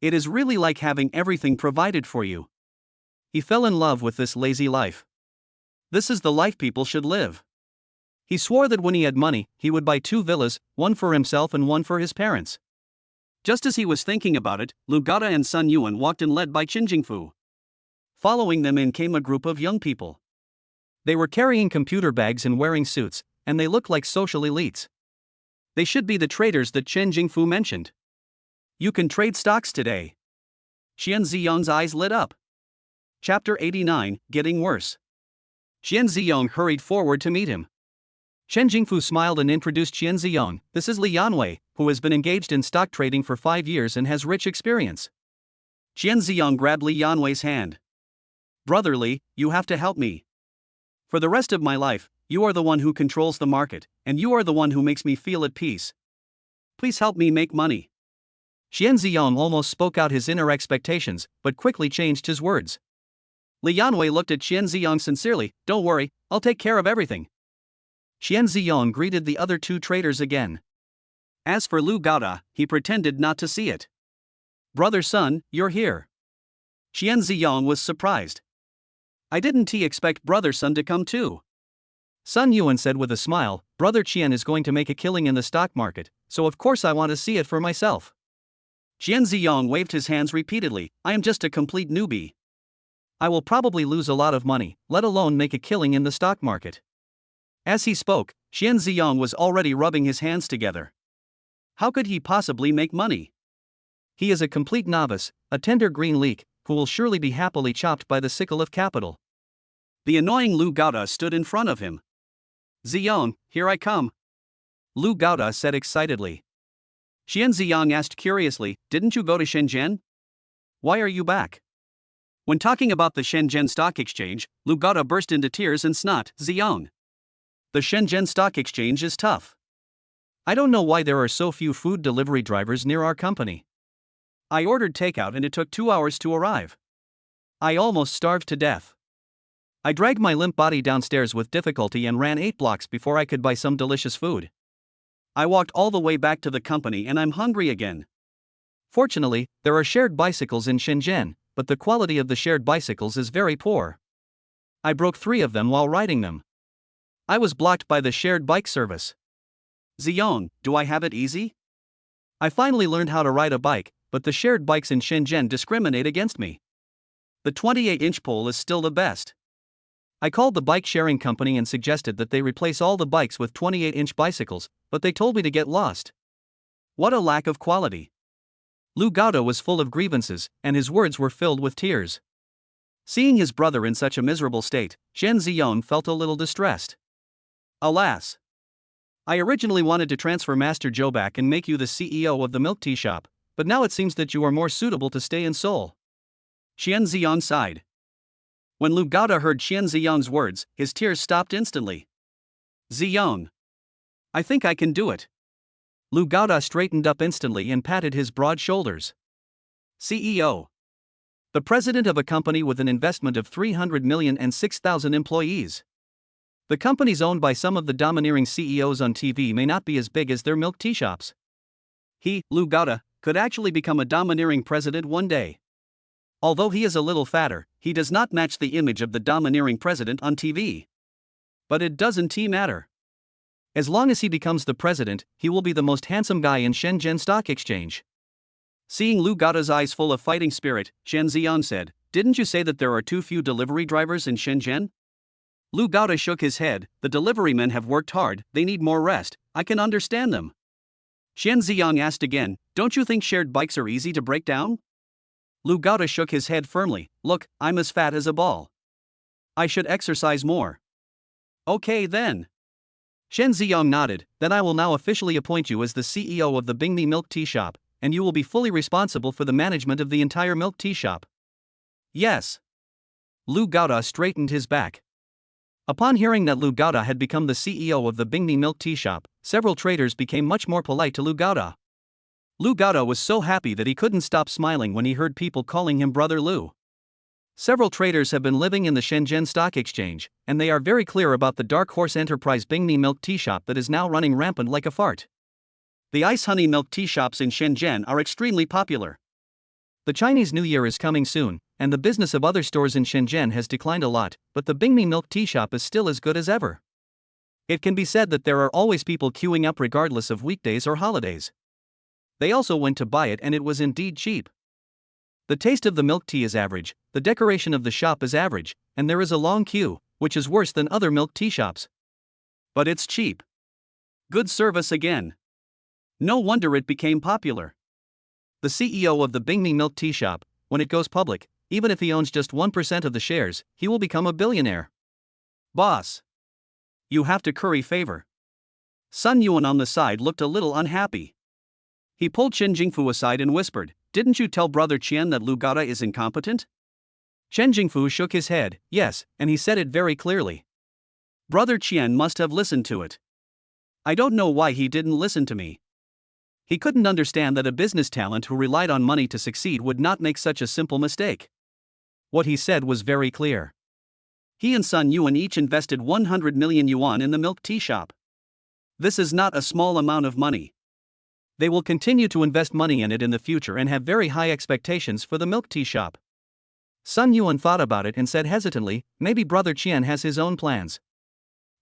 It is really like having everything provided for you. He fell in love with this lazy life. This is the life people should live. He swore that when he had money, he would buy 2 villas, one for himself and one for his parents. Just as he was thinking about it, Lu Gada and Sun Yuan walked in, led by Qin Jingfu. Following them in came a group of young people. They were carrying computer bags and wearing suits, and they looked like social elites. They should be the traders that Chen Jingfu mentioned. You can trade stocks today. Xian Ziyang's eyes lit up. Chapter 89, Getting Worse. Xian Ziyang hurried forward to meet him. Chen Jingfu smiled and introduced Xian Ziyang. This is Li Yanwei, who has been engaged in stock trading for 5 years and has rich experience. Xian Ziyang grabbed Li Yanwei's hand. Brother Li, you have to help me. For the rest of my life, you are the one who controls the market, and you are the one who makes me feel at peace. Please help me make money. Xian Ziyang almost spoke out his inner expectations, but quickly changed his words. Li Yanwei looked at Xian Ziyang sincerely. Don't worry, I'll take care of everything. Xian Ziyang greeted the other 2 traders again. As for Lu Gada, he pretended not to see it. Brother Sun, you're here. Xian Ziyang was surprised. I didn't expect Brother Sun to come too. Sun Yuan said with a smile, Brother Qian is going to make a killing in the stock market, so of course I want to see it for myself. Xian Ziyang waved his hands repeatedly. I am just a complete newbie. I will probably lose a lot of money, let alone make a killing in the stock market. As he spoke, Xian Ziyang was already rubbing his hands together. How could he possibly make money? He is a complete novice, a tender green leek, who will surely be happily chopped by the sickle of capital. The annoying Lu Gada stood in front of him. Ziyang, here I come. Lu Gada said excitedly. Xian Ziyang asked curiously, didn't you go to Shenzhen? Why are you back? When talking about the Shenzhen Stock Exchange, Lu Gada burst into tears and snot. Ziyang. The Shenzhen Stock Exchange is tough. I don't know why there are so few food delivery drivers near our company. I ordered takeout and it took 2 hours to arrive. I almost starved to death. I dragged my limp body downstairs with difficulty and ran 8 blocks before I could buy some delicious food. I walked all the way back to the company and I'm hungry again. Fortunately, there are shared bicycles in Shenzhen, but the quality of the shared bicycles is very poor. I broke 3 of them while riding them. I was blocked by the shared bike service. Ziyang, do I have it easy? I finally learned how to ride a bike, but the shared bikes in Shenzhen discriminate against me. The 28-inch pole is still the best. I called the bike sharing company and suggested that they replace all the bikes with 28-inch bicycles, but they told me to get lost. What a lack of quality. Lu Gada was full of grievances, and his words were filled with tears. Seeing his brother in such a miserable state, Xian Ziyang felt a little distressed. Alas! I originally wanted to transfer Master Zhou back and make you the CEO of the milk tea shop, but now it seems that you are more suitable to stay in Seoul. Xian Ziyang sighed. When Lu Gada heard Xian Ziyang's words, his tears stopped instantly. Ziyang. I think I can do it. Lu Gada straightened up instantly and patted his broad shoulders. CEO. The president of a company with an investment of 300 million and 6,000 employees. The companies owned by some of the domineering CEOs on TV may not be as big as their milk tea shops. He, Lu Gada, could actually become a domineering president one day. Although he is a little fatter, he does not match the image of the domineering president on TV. But it doesn't matter. As long as he becomes the president, he will be the most handsome guy in Shenzhen Stock Exchange. Seeing Lu Gaoda's eyes full of fighting spirit, Shen Ziyang said, "Didn't you say that there are too few delivery drivers in Shenzhen?" Lu Gaoda shook his head. "The delivery men have worked hard, they need more rest, I can understand them." Shen Ziyang asked again, "Don't you think shared bikes are easy to break down?" Lu Gaoda shook his head firmly. "Look, I'm as fat as a ball. I should exercise more." "Okay then." Shen Ziyang nodded. "Then I will now officially appoint you as the CEO of the Bingmi Milk Tea Shop, and you will be fully responsible for the management of the entire milk tea shop." "Yes." Lu Gaoda straightened his back. Upon hearing that Lu Gaoda had become the CEO of the Bingmi Milk Tea Shop, several traders became much more polite to Lu Gaoda. Lu Gaoda was so happy that he couldn't stop smiling when he heard people calling him Brother Lu. Several traders have been living in the Shenzhen Stock Exchange, and they are very clear about the dark horse enterprise Bingmi Milk Tea Shop that is now running rampant like a fart. The ice honey milk tea shops in Shenzhen are extremely popular. The Chinese New Year is coming soon, and the business of other stores in Shenzhen has declined a lot, but the Bingmi Milk Tea Shop is still as good as ever. It can be said that there are always people queuing up regardless of weekdays or holidays. They also went to buy it and it was indeed cheap. The taste of the milk tea is average, the decoration of the shop is average, and there is a long queue, which is worse than other milk tea shops. But it's cheap. Good service again. No wonder it became popular. The CEO of the Bingmi Milk Tea Shop, when it goes public, even if he owns just 1% of the shares, he will become a billionaire. "Boss, you have to curry favor." Sun Yuan on the side looked a little unhappy. He pulled Chen Jingfu aside and whispered, "Didn't you tell Brother Qian that Lu Gaoda is incompetent?" Chen Jingfu shook his head. "Yes, and he said it very clearly. Brother Qian must have listened to it. I don't know why he didn't listen to me." He couldn't understand that a business talent who relied on money to succeed would not make such a simple mistake. What he said was very clear. He and Sun Yuan each invested 100 million yuan in the milk tea shop. This is not a small amount of money. They will continue to invest money in it in the future and have very high expectations for the milk tea shop. Sun Yuan thought about it and said hesitantly, "Maybe Brother Qian has his own plans.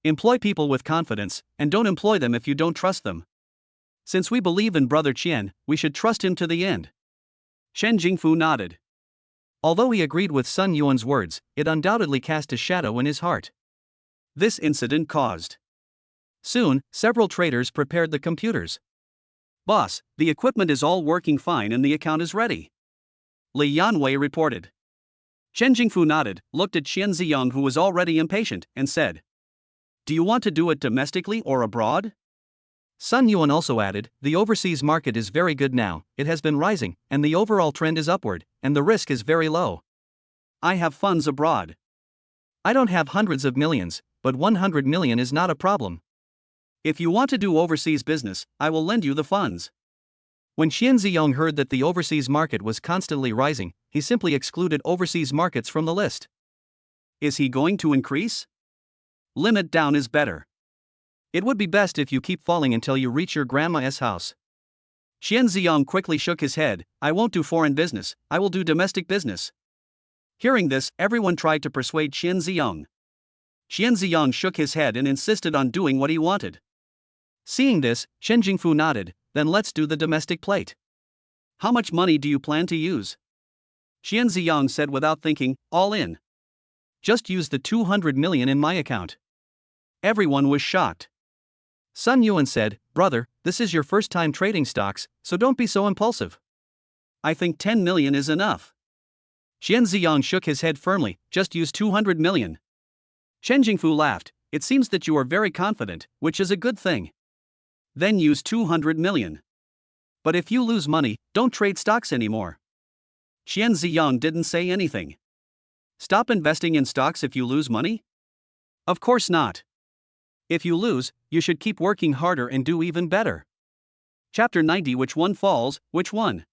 Employ people with confidence, and don't employ them if you don't trust them. Since we believe in Brother Qian, we should trust him to the end." Shen Jingfu nodded. Although he agreed with Sun Yuan's words, it undoubtedly cast a shadow in his heart. This incident caused. Soon, several traders prepared the computers. "Boss, the equipment is all working fine and the account is ready," Li Yanwei reported. Chen Jingfu nodded, looked at Qian Ziyang who was already impatient, and said, "Do you want to do it domestically or abroad?" Sun Yuan also added, "The overseas market is very good now, it has been rising, and the overall trend is upward, and the risk is very low. I have funds abroad. I don't have hundreds of millions, but 100 million is not a problem. If you want to do overseas business, I will lend you the funds." When Qian Ziyang heard that the overseas market was constantly rising, he simply excluded overseas markets from the list. Is he going to increase? Limit down is better. It would be best if you keep falling until you reach your grandma's house. Qian Ziyang quickly shook his head. "I won't do foreign business, I will do domestic business." Hearing this, everyone tried to persuade Qian Ziyang. Qian Ziyang shook his head and insisted on doing what he wanted. Seeing this, Chen Jingfu nodded. "Then let's do the domestic plate. How much money do you plan to use?" Qian Ziyang said without thinking, "All in. Just use the 200 million in my account." Everyone was shocked. Sun Yuan said, "Brother, this is your first time trading stocks, so don't be so impulsive. I think 10 million is enough." Qian Ziyang shook his head firmly, "Just use 200 million. Chen Jingfu laughed. "It seems that you are very confident, which is a good thing. Then use 200 million. But if you lose money, don't trade stocks anymore." Qian Ziyang didn't say anything. Stop investing in stocks if you lose money? Of course not. If you lose, you should keep working harder and do even better. Chapter 90. Which one falls, which one?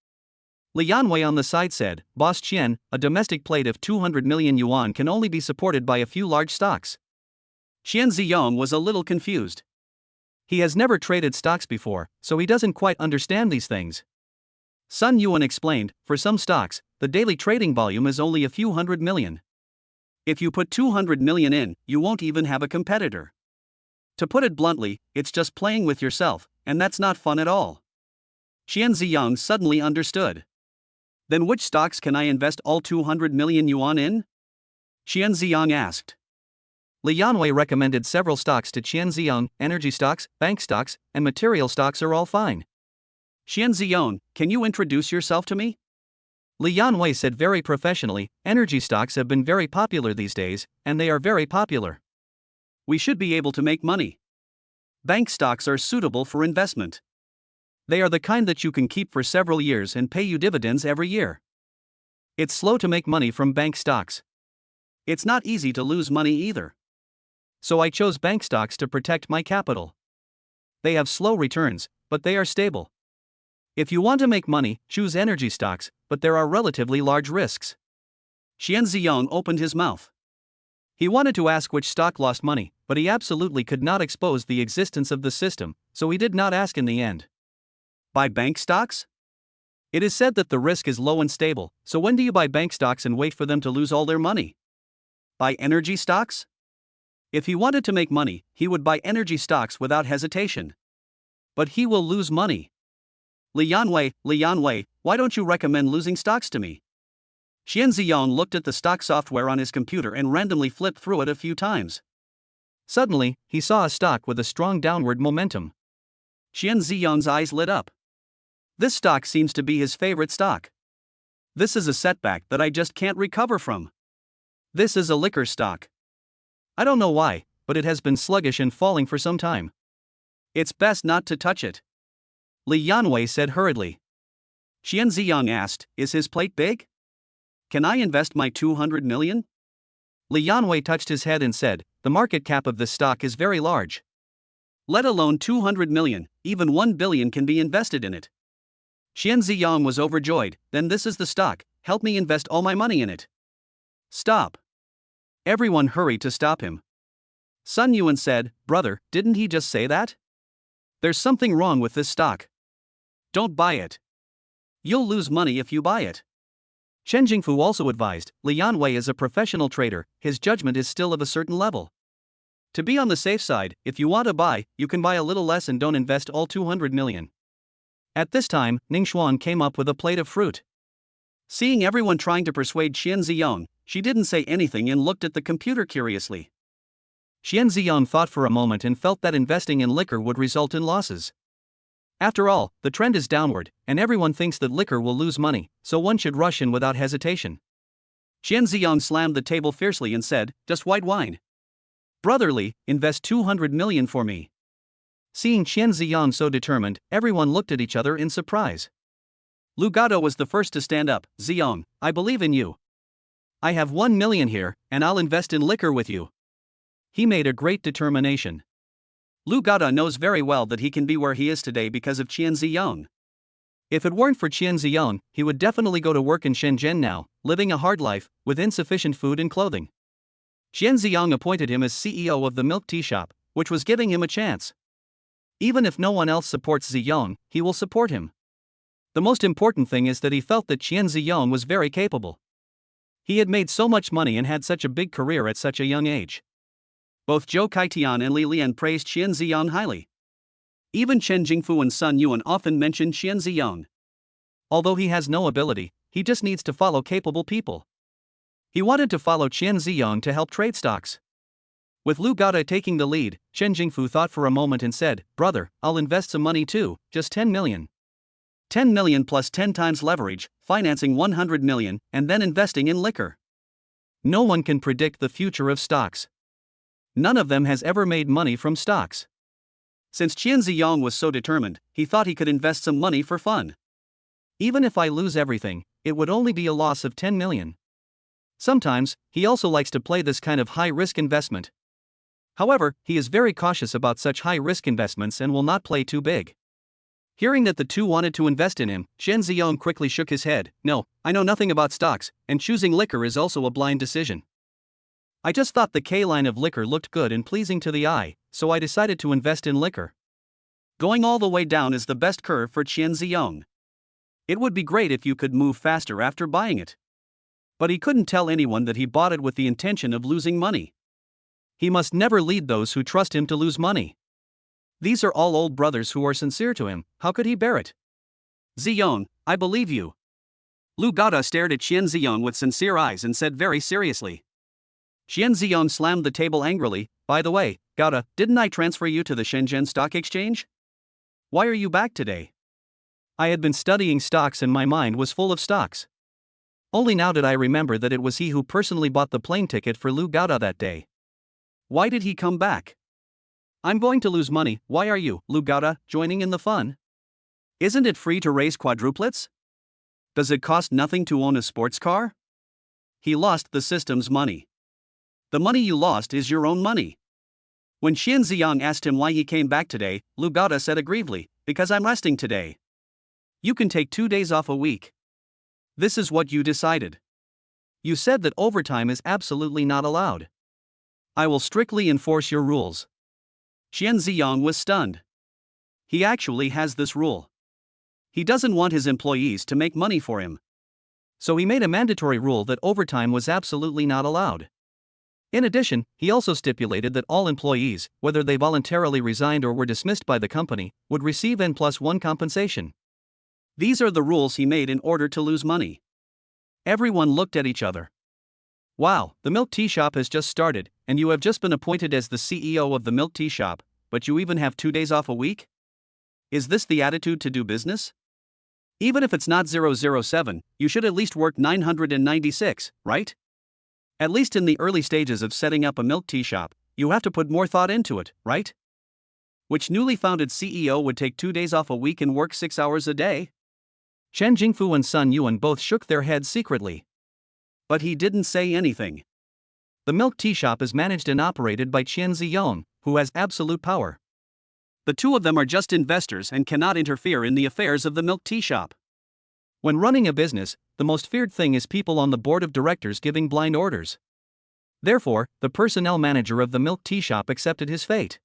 Li Yanwei on the side said, "Boss Qian, a domestic plate of 200 million yuan can only be supported by a few large stocks." Qian Ziyang was a little confused. He has never traded stocks before, so he doesn't quite understand these things. Sun Yuan explained, for some stocks, the daily trading volume is only a few hundred million. If you put 200 million in, you won't even have a competitor. To put it bluntly, it's just playing with yourself, and that's not fun at all. Qian Ziyang suddenly understood. Then which stocks can I invest all 200 million yuan in? Qian Ziyang asked. Li Yanwei recommended several stocks to Qian Ziyang. Energy stocks, bank stocks, and material stocks are all fine. Qian Ziyang, can you introduce yourself to me? Li Yanwei said very professionally, energy stocks have been very popular these days, and they are very popular. We should be able to make money. Bank stocks are suitable for investment. They are the kind that you can keep for several years and pay you dividends every year. It's slow to make money from bank stocks. It's not easy to lose money either. So I chose bank stocks to protect my capital. They have slow returns, but they are stable. If you want to make money, choose energy stocks, but there are relatively large risks. Qian Ziyang opened his mouth. He wanted to ask which stock lost money, but he absolutely could not expose the existence of the system, so he did not ask in the end. Buy bank stocks? It is said that the risk is low and stable, so when do you buy bank stocks and wait for them to lose all their money? Buy energy stocks? If he wanted to make money, he would buy energy stocks without hesitation. But he will lose money. Li Yanwei, why don't you recommend losing stocks to me? Qian Ziyang looked at the stock software on his computer and randomly flipped through it a few times. Suddenly, he saw a stock with a strong downward momentum. Qian Ziyang's eyes lit up. This stock seems to be his favorite stock. This is a setback that I just can't recover from. This is a liquor stock. I don't know why, but it has been sluggish and falling for some time. It's best not to touch it. Li Yanwei said hurriedly. Qian Ziyang asked, is his plate big? Can I invest my 200 million? Li Yanwei touched his head and said, the market cap of this stock is very large. Let alone 200 million, even 1 billion can be invested in it. Qian Ziyang was overjoyed, then this is the stock, help me invest all my money in it. Stop. Everyone hurried to stop him. Sun Yuan said, brother, didn't he just say that? There's something wrong with this stock. Don't buy it. You'll lose money if you buy it. Chen Jingfu also advised, Li Yanwei is a professional trader, his judgment is still of a certain level. To be on the safe side, if you want to buy, you can buy a little less and don't invest all 200 million. At this time, Ning Xuan came up with a plate of fruit. Seeing everyone trying to persuade Qian Ziyang, she didn't say anything and looked at the computer curiously. Qian Ziyang thought for a moment and felt that investing in liquor would result in losses. After all, the trend is downward, and everyone thinks that liquor will lose money, so one should rush in without hesitation. Qian Ziyang slammed the table fiercely and said, just white wine. Brotherly, invest 200 million for me. Seeing Qian Ziyang so determined, everyone looked at each other in surprise. Lu Gado was the first to stand up. Ziyang, I believe in you. I have 1 million here, and I'll invest in liquor with you. He made a great determination. Lu Gado knows very well that he can be where he is today because of Qian Ziyang. If it weren't for Qian Ziyang, he would definitely go to work in Shenzhen now, living a hard life, with insufficient food and clothing. Qian Ziyang appointed him as CEO of the milk tea shop, which was giving him a chance. Even if no one else supports Ziyang, he will support him. The most important thing is that he felt that Qian Ziyang was very capable. He had made so much money and had such a big career at such a young age. Both Zhou Kaitian and Li Lian praised Qian Ziyang highly. Even Chen Jingfu and Sun Yuan often mentioned Qian Ziyang. Although he has no ability, he just needs to follow capable people. He wanted to follow Qian Ziyang to help trade stocks. With Lu Gada taking the lead, Chen Jingfu thought for a moment and said, brother, I'll invest some money too, just 10 million. 10 million plus 10 times leverage, financing 100 million, and then investing in liquor. No one can predict the future of stocks. None of them has ever made money from stocks. Since Qian Ziyang was so determined, he thought he could invest some money for fun. Even if I lose everything, it would only be a loss of 10 million. Sometimes, he also likes to play this kind of high-risk investment. However, he is very cautious about such high-risk investments and will not play too big. Hearing that the two wanted to invest in him, Chen Ziyang quickly shook his head. No, I know nothing about stocks, and choosing liquor is also a blind decision. I just thought the K line of liquor looked good and pleasing to the eye, so I decided to invest in liquor. Going all the way down is the best curve for Qian Ziyang. It would be great if you could move faster after buying it. But he couldn't tell anyone that he bought it with the intention of losing money. He must never lead those who trust him to lose money. These are all old brothers who are sincere to him. How could he bear it? Ziyong, I believe you. Lu Gada stared at Qian Ziyong with sincere eyes and said very seriously. Qian Ziyong slammed the table angrily. By the way, Gada, didn't I transfer you to the Shenzhen Stock Exchange? Why are you back today? I had been studying stocks and my mind was full of stocks. Only now did I remember that it was he who personally bought the plane ticket for Lu Gada that day. Why did he come back? I'm going to lose money. Why are you, Lu Gada, joining in the fun? Isn't it free to raise quadruplets? Does it cost nothing to own a sports car? He lost the system's money. The money you lost is your own money. When Qian Ziyang asked him why he came back today, Lu Gada said aggrievely, because I'm resting today. You can take 2 days off a week. This is what you decided. You said that overtime is absolutely not allowed. I will strictly enforce your rules. Qian Ziyang was stunned. He actually has this rule. He doesn't want his employees to make money for him. So he made a mandatory rule that overtime was absolutely not allowed. In addition, he also stipulated that all employees, whether they voluntarily resigned or were dismissed by the company, would receive N+1 compensation. These are the rules he made in order to lose money. Everyone looked at each other. Wow, the milk tea shop has just started, and you have just been appointed as the CEO of the milk tea shop, but you even have 2 days off a week? Is this the attitude to do business? Even if it's not 007, you should at least work 996, right? At least in the early stages of setting up a milk tea shop, you have to put more thought into it, right? Which newly founded CEO would take 2 days off a week and work 6 hours a day? Chen Jingfu and Sun Yuan both shook their heads secretly. But he didn't say anything. The milk tea shop is managed and operated by Qian Ziyong, who has absolute power. The two of them are just investors and cannot interfere in the affairs of the milk tea shop. When running a business, the most feared thing is people on the board of directors giving blind orders. Therefore, the personnel manager of the milk tea shop accepted his fate.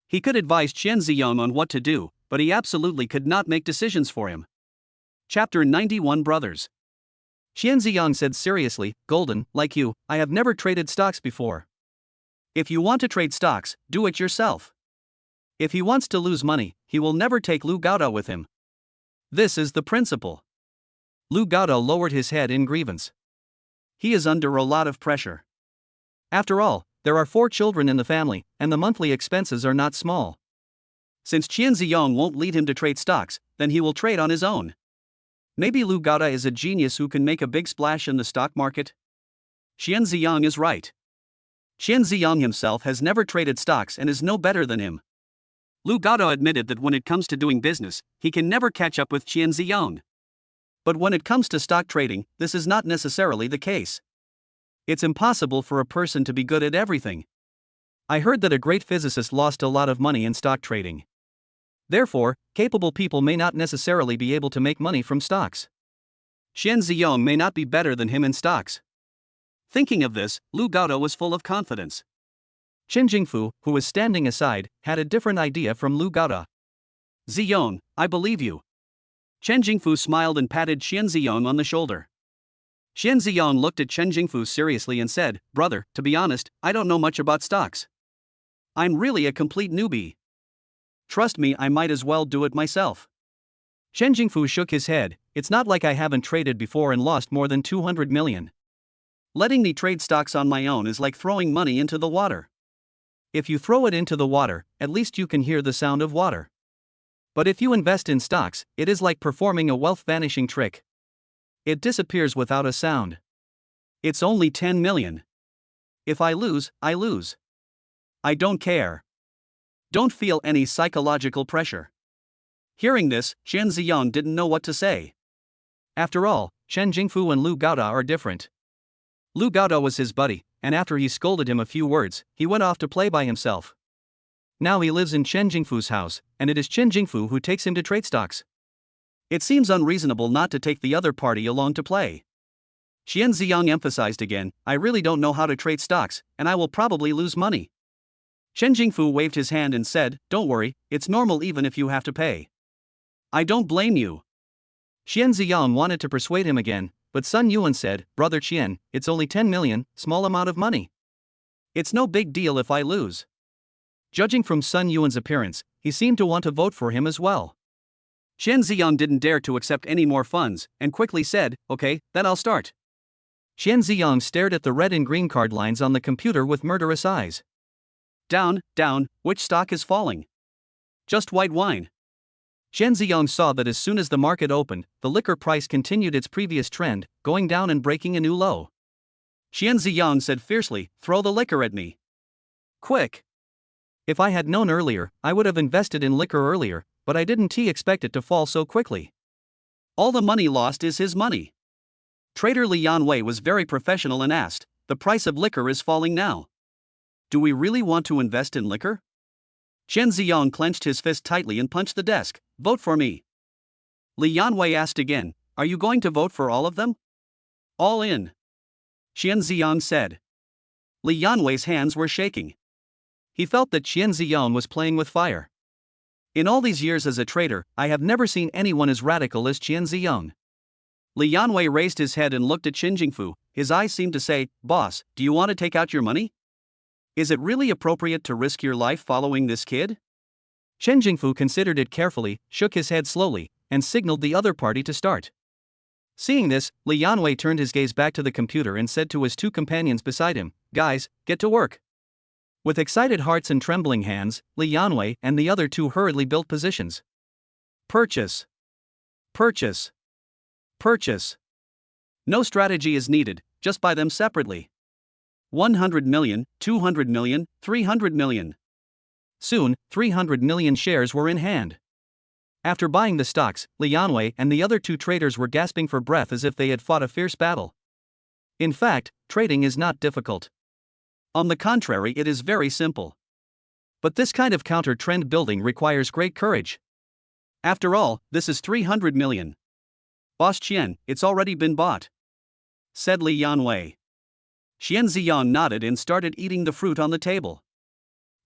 He could advise Qian Ziyong on what to do, but he absolutely could not make decisions for him. Chapter 91 Brothers. Qian Ziyong said seriously, Golden, like you, I have never traded stocks before. If you want to trade stocks, do it yourself. If he wants to lose money, he will never take Lu Gada with him. This is the principle. Lu Gada lowered his head in grievance. He is under a lot of pressure. After all, there are 4 children in the family, and the monthly expenses are not small. Since Qian Ziyong won't lead him to trade stocks, then he will trade on his own. Maybe Lu Gada is a genius who can make a big splash in the stock market? Qian Ziyong is right. Qian Ziyong himself has never traded stocks and is no better than him. Lu Gada admitted that when it comes to doing business, he can never catch up with Qian Ziyong. But when it comes to stock trading, this is not necessarily the case. It's impossible for a person to be good at everything. I heard that a great physicist lost a lot of money in stock trading. Therefore, capable people may not necessarily be able to make money from stocks. Qian Ziyong may not be better than him in stocks. Thinking of this, Lu Gada was full of confidence. Chen Jingfu, who was standing aside, had a different idea from Lu Gada. Ziyong, I believe you. Chen Jingfu smiled and patted Qian Ziyong on the shoulder. Qian Ziyong looked at Chen Jingfu seriously and said, Brother, to be honest, I don't know much about stocks. I'm really a complete newbie. Trust me, I might as well do it myself. Chen Jingfu shook his head. It's not like I haven't traded before and lost more than 200 million. Letting me trade stocks on my own is like throwing money into the water. If you throw it into the water, at least you can hear the sound of water. But if you invest in stocks, it is like performing a wealth vanishing trick. It disappears without a sound. It's only 10 million. If I lose, I lose. I don't care. Don't feel any psychological pressure. Hearing this, Qian Ziyong didn't know what to say. After all, Chen Jingfu and Lu Gada are different. Lu Gada was his buddy, and after he scolded him a few words, he went off to play by himself. Now he lives in Chen Jingfu's house, and it is Chen Jingfu who takes him to trade stocks. It seems unreasonable not to take the other party along to play. Qian Ziyong emphasized again, I really don't know how to trade stocks, and I will probably lose money. Chen Jingfu waved his hand and said, Don't worry, it's normal even if you have to pay. I don't blame you. Qian Ziyang wanted to persuade him again, but Sun Yuan said, "Brother Qian, it's only 10 million, small amount of money. It's no big deal if I lose." Judging from Sun Yuan's appearance, he seemed to want to vote for him as well. Qian Ziyang didn't dare to accept any more funds, and quickly said, "Okay, then I'll start." Qian Ziyang stared at the red and green card lines on the computer with murderous eyes. Down, down, which stock is falling? Just white wine. Qian Ziyang saw that as soon as the market opened, the liquor price continued its previous trend, going down and breaking a new low. Qian Ziyang said fiercely, "Throw the liquor at me. Quick." If I had known earlier, I would have invested in liquor earlier, but I didn't expect it to fall so quickly. All the money lost is his money. Trader Li Yanwei was very professional and asked, "The price of liquor is falling now. Do we really want to invest in liquor?" Qian Ziyang clenched his fist tightly and punched the desk. "Vote for me." Li Yanwei asked again, "Are you going to vote for all of them?" "All in," Qian Ziyang said. Li Yanwei's hands were shaking. He felt that Qian Ziyang was playing with fire. In all these years as a trader, I have never seen anyone as radical as Qian Ziyang. Li Yanwei raised his head and looked at Qin Jingfu. His eyes seemed to say, "Boss, do you want to take out your money? Is it really appropriate to risk your life following this kid?" Qin Jingfu considered it carefully, shook his head slowly, and signaled the other party to start. Seeing this, Li Yanwei turned his gaze back to the computer and said to his two companions beside him, "Guys, get to work." With excited hearts and trembling hands, Li Yanwei and the other two hurriedly built positions. Purchase. Purchase. Purchase. No strategy is needed, just buy them separately. 100 million, 200 million, 300 million. Soon, 300 million shares were in hand. After buying the stocks, Li Yanwei and the other two traders were gasping for breath as if they had fought a fierce battle. In fact, trading is not difficult. On the contrary, it is very simple. But this kind of counter-trend building requires great courage. After all, this is 300 million. "Boss Qian, it's already been bought," said Li Yanwei. Qian Ziyang nodded and started eating the fruit on the table.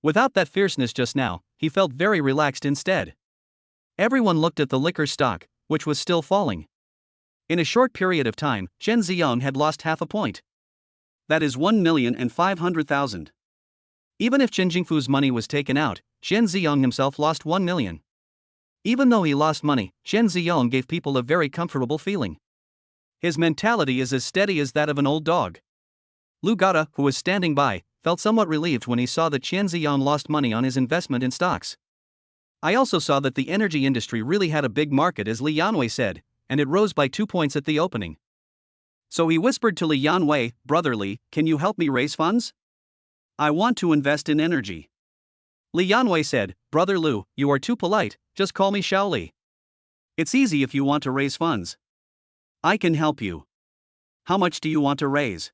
Without that fierceness just now, he felt very relaxed instead. Everyone looked at the liquor stock, which was still falling. In a short period of time, Qian Ziyang had lost half a point. That is 1,500,000. Even if Qin Jingfu's money was taken out, Qian Ziyang himself lost 1 million. Even though he lost money, Qian Ziyang gave people a very comfortable feeling. His mentality is as steady as that of an old dog. Lu Gaota, who was standing by, felt somewhat relieved when he saw that Qian Ziyang lost money on his investment in stocks. "I also saw that the energy industry really had a big market," as Li Yanwei said, and it rose by 2 points at the opening. So he whispered to Li Yanwei, "Brother Li, can you help me raise funds? I want to invest in energy." Li Yanwei said, "Brother Lu, you are too polite, just call me Xiao Li. It's easy if you want to raise funds. I can help you. How much do you want to raise?"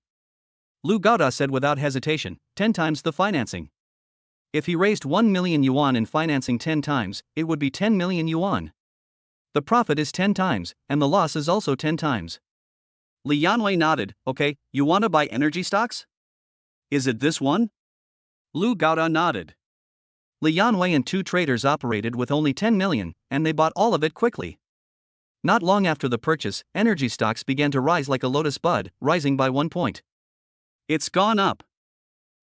Lu Gaota said without hesitation, 10 times the financing. If he raised 1 million yuan in financing 10 times, it would be 10 million yuan. The profit is 10 times, and the loss is also 10 times. Li Yanwei nodded. "Okay, you want to buy energy stocks? Is it this one?" Lu Gaota nodded. Li Yanwei and two traders operated with only 10 million, and they bought all of it quickly. Not long after the purchase, energy stocks began to rise like a lotus bud, rising by 1 point. "It's gone up."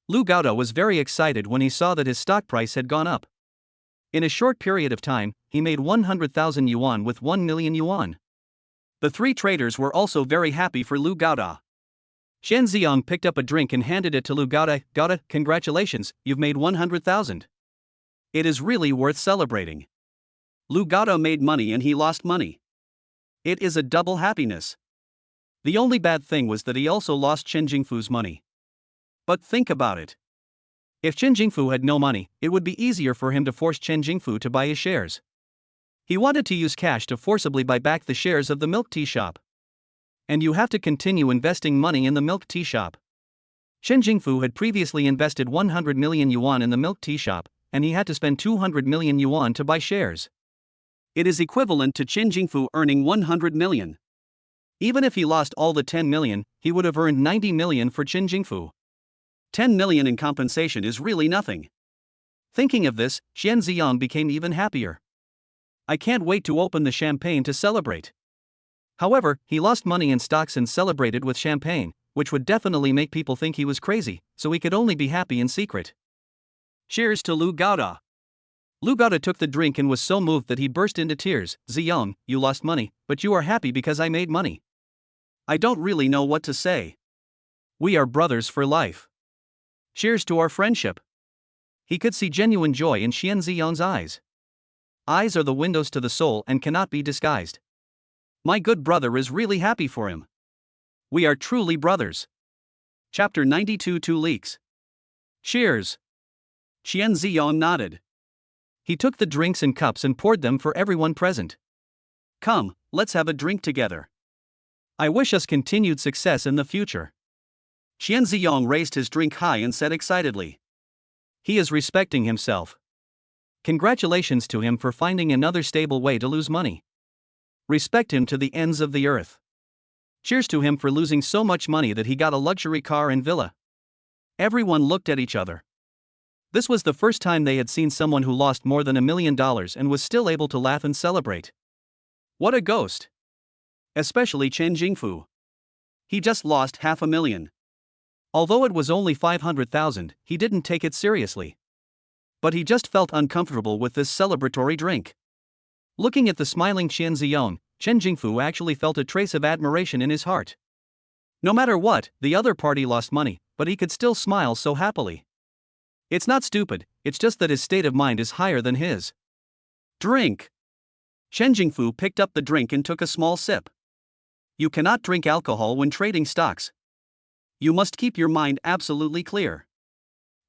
Lu Gaota was very excited when he saw that his stock price had gone up. In a short period of time, he made 100,000 yuan with 1 million yuan. The three traders were also very happy for Lu Gaota. Qian Ziyang picked up a drink and handed it to Lu Gaota. "Gaota, congratulations, you've made 100,000. It is really worth celebrating." Lu Gaota made money and he lost money. It is a double happiness. The only bad thing was that he also lost Qin Jingfu's money. But think about it. If Qin Jingfu had no money, it would be easier for him to force Qin Jingfu to buy his shares. He wanted to use cash to forcibly buy back the shares of the milk tea shop. And you have to continue investing money in the milk tea shop. Qin Jingfu had previously invested 100 million yuan in the milk tea shop, and he had to spend 200 million yuan to buy shares. It is equivalent to Qin Jingfu earning 100 million. Even if he lost all the 10 million, he would have earned 90 million for Qin Jingfu. 10 million in compensation is really nothing. Thinking of this, Qian Ziyang became even happier. "I can't wait to open the champagne to celebrate." However, he lost money in stocks and celebrated with champagne, which would definitely make people think he was crazy, so he could only be happy in secret. Cheers to Lu Gaoda. Lu Gaoda took the drink and was so moved that he burst into tears. Ziyong, you lost money, but you are happy because I made money. I don't really know what to say. We are brothers for life. Cheers to our friendship. He could see genuine joy in Xian Ziyong's eyes. Eyes are the windows to the soul and cannot be disguised. My good brother is really happy for him. We are truly brothers. Chapter 92 Two Leaks. Cheers. Xian Ziyong nodded. He took the drinks and cups and poured them for everyone present. Come, let's have a drink together. I wish us continued success in the future. Xian Ziyong raised his drink high and said excitedly. He is respecting himself. Congratulations to him for finding another stable way to lose money. Respect him to the ends of the earth. Cheers to him for losing so much money that he got a luxury car and villa. Everyone looked at each other. This was the first time they had seen someone who lost more than $1 million and was still able to laugh and celebrate. What a ghost! Especially Chen Jingfu. He just lost $500,000. Although it was only 500,000, he didn't take it seriously. But he just felt uncomfortable with this celebratory drink. Looking at the smiling Xian Ziyong, Chen Jingfu actually felt a trace of admiration in his heart. No matter what, the other party lost money, but he could still smile so happily. It's not stupid, it's just that his state of mind is higher than his. Drink. Chen Jingfu picked up the drink and took a small sip. You cannot drink alcohol when trading stocks. You must keep your mind absolutely clear.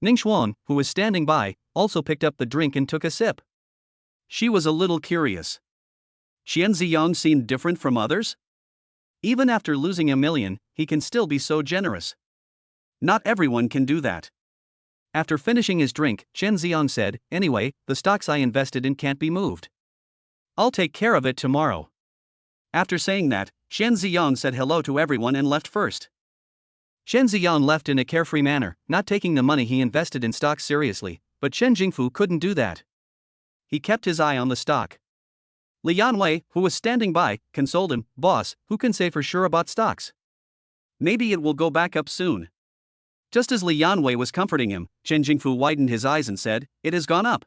Ning Xuan, who was standing by, also picked up the drink and took a sip. She was a little curious. Xian Ziyong seemed different from others? Even after losing $1 million, he can still be so generous. Not everyone can do that. After finishing his drink, Chen Ziyong said, anyway, the stocks I invested in can't be moved. I'll take care of it tomorrow. After saying that, Chen Ziyong said hello to everyone and left first. Chen Ziyong left in a carefree manner, not taking the money he invested in stocks seriously, but Chen Jingfu couldn't do that. He kept his eye on the stock. Li Yanwei, who was standing by, consoled him, boss, who can say for sure about stocks? Maybe it will go back up soon. Just as Li Yanwei was comforting him, Chen Jingfu widened his eyes and said, it has gone up.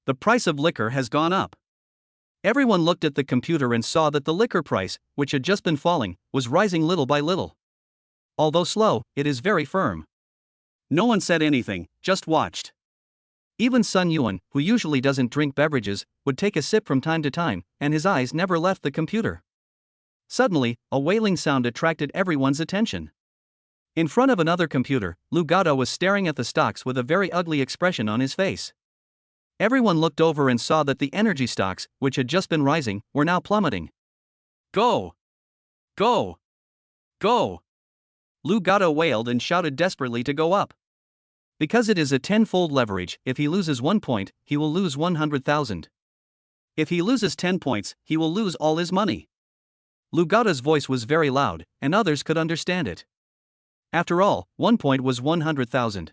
The price of liquor has gone up. Everyone looked at the computer and saw that the liquor price, which had just been falling, was rising little by little. Although slow, it is very firm. No one said anything, just watched. Even Sun Yuan, who usually doesn't drink beverages, would take a sip from time to time, and his eyes never left the computer. Suddenly, a wailing sound attracted everyone's attention. In front of another computer, Lu Gaoda was staring at the stocks with a very ugly expression on his face. Everyone looked over and saw that the energy stocks, which had just been rising, were now plummeting. Go! Go! Go! Lu Gaoda wailed and shouted desperately to go up. Because it is a 10-fold leverage, if he loses 1 point, he will lose 100,000. If he loses 10 points, he will lose all his money. Lu Gaoda's voice was very loud, and others could understand it. After all, 1 point was 100,000.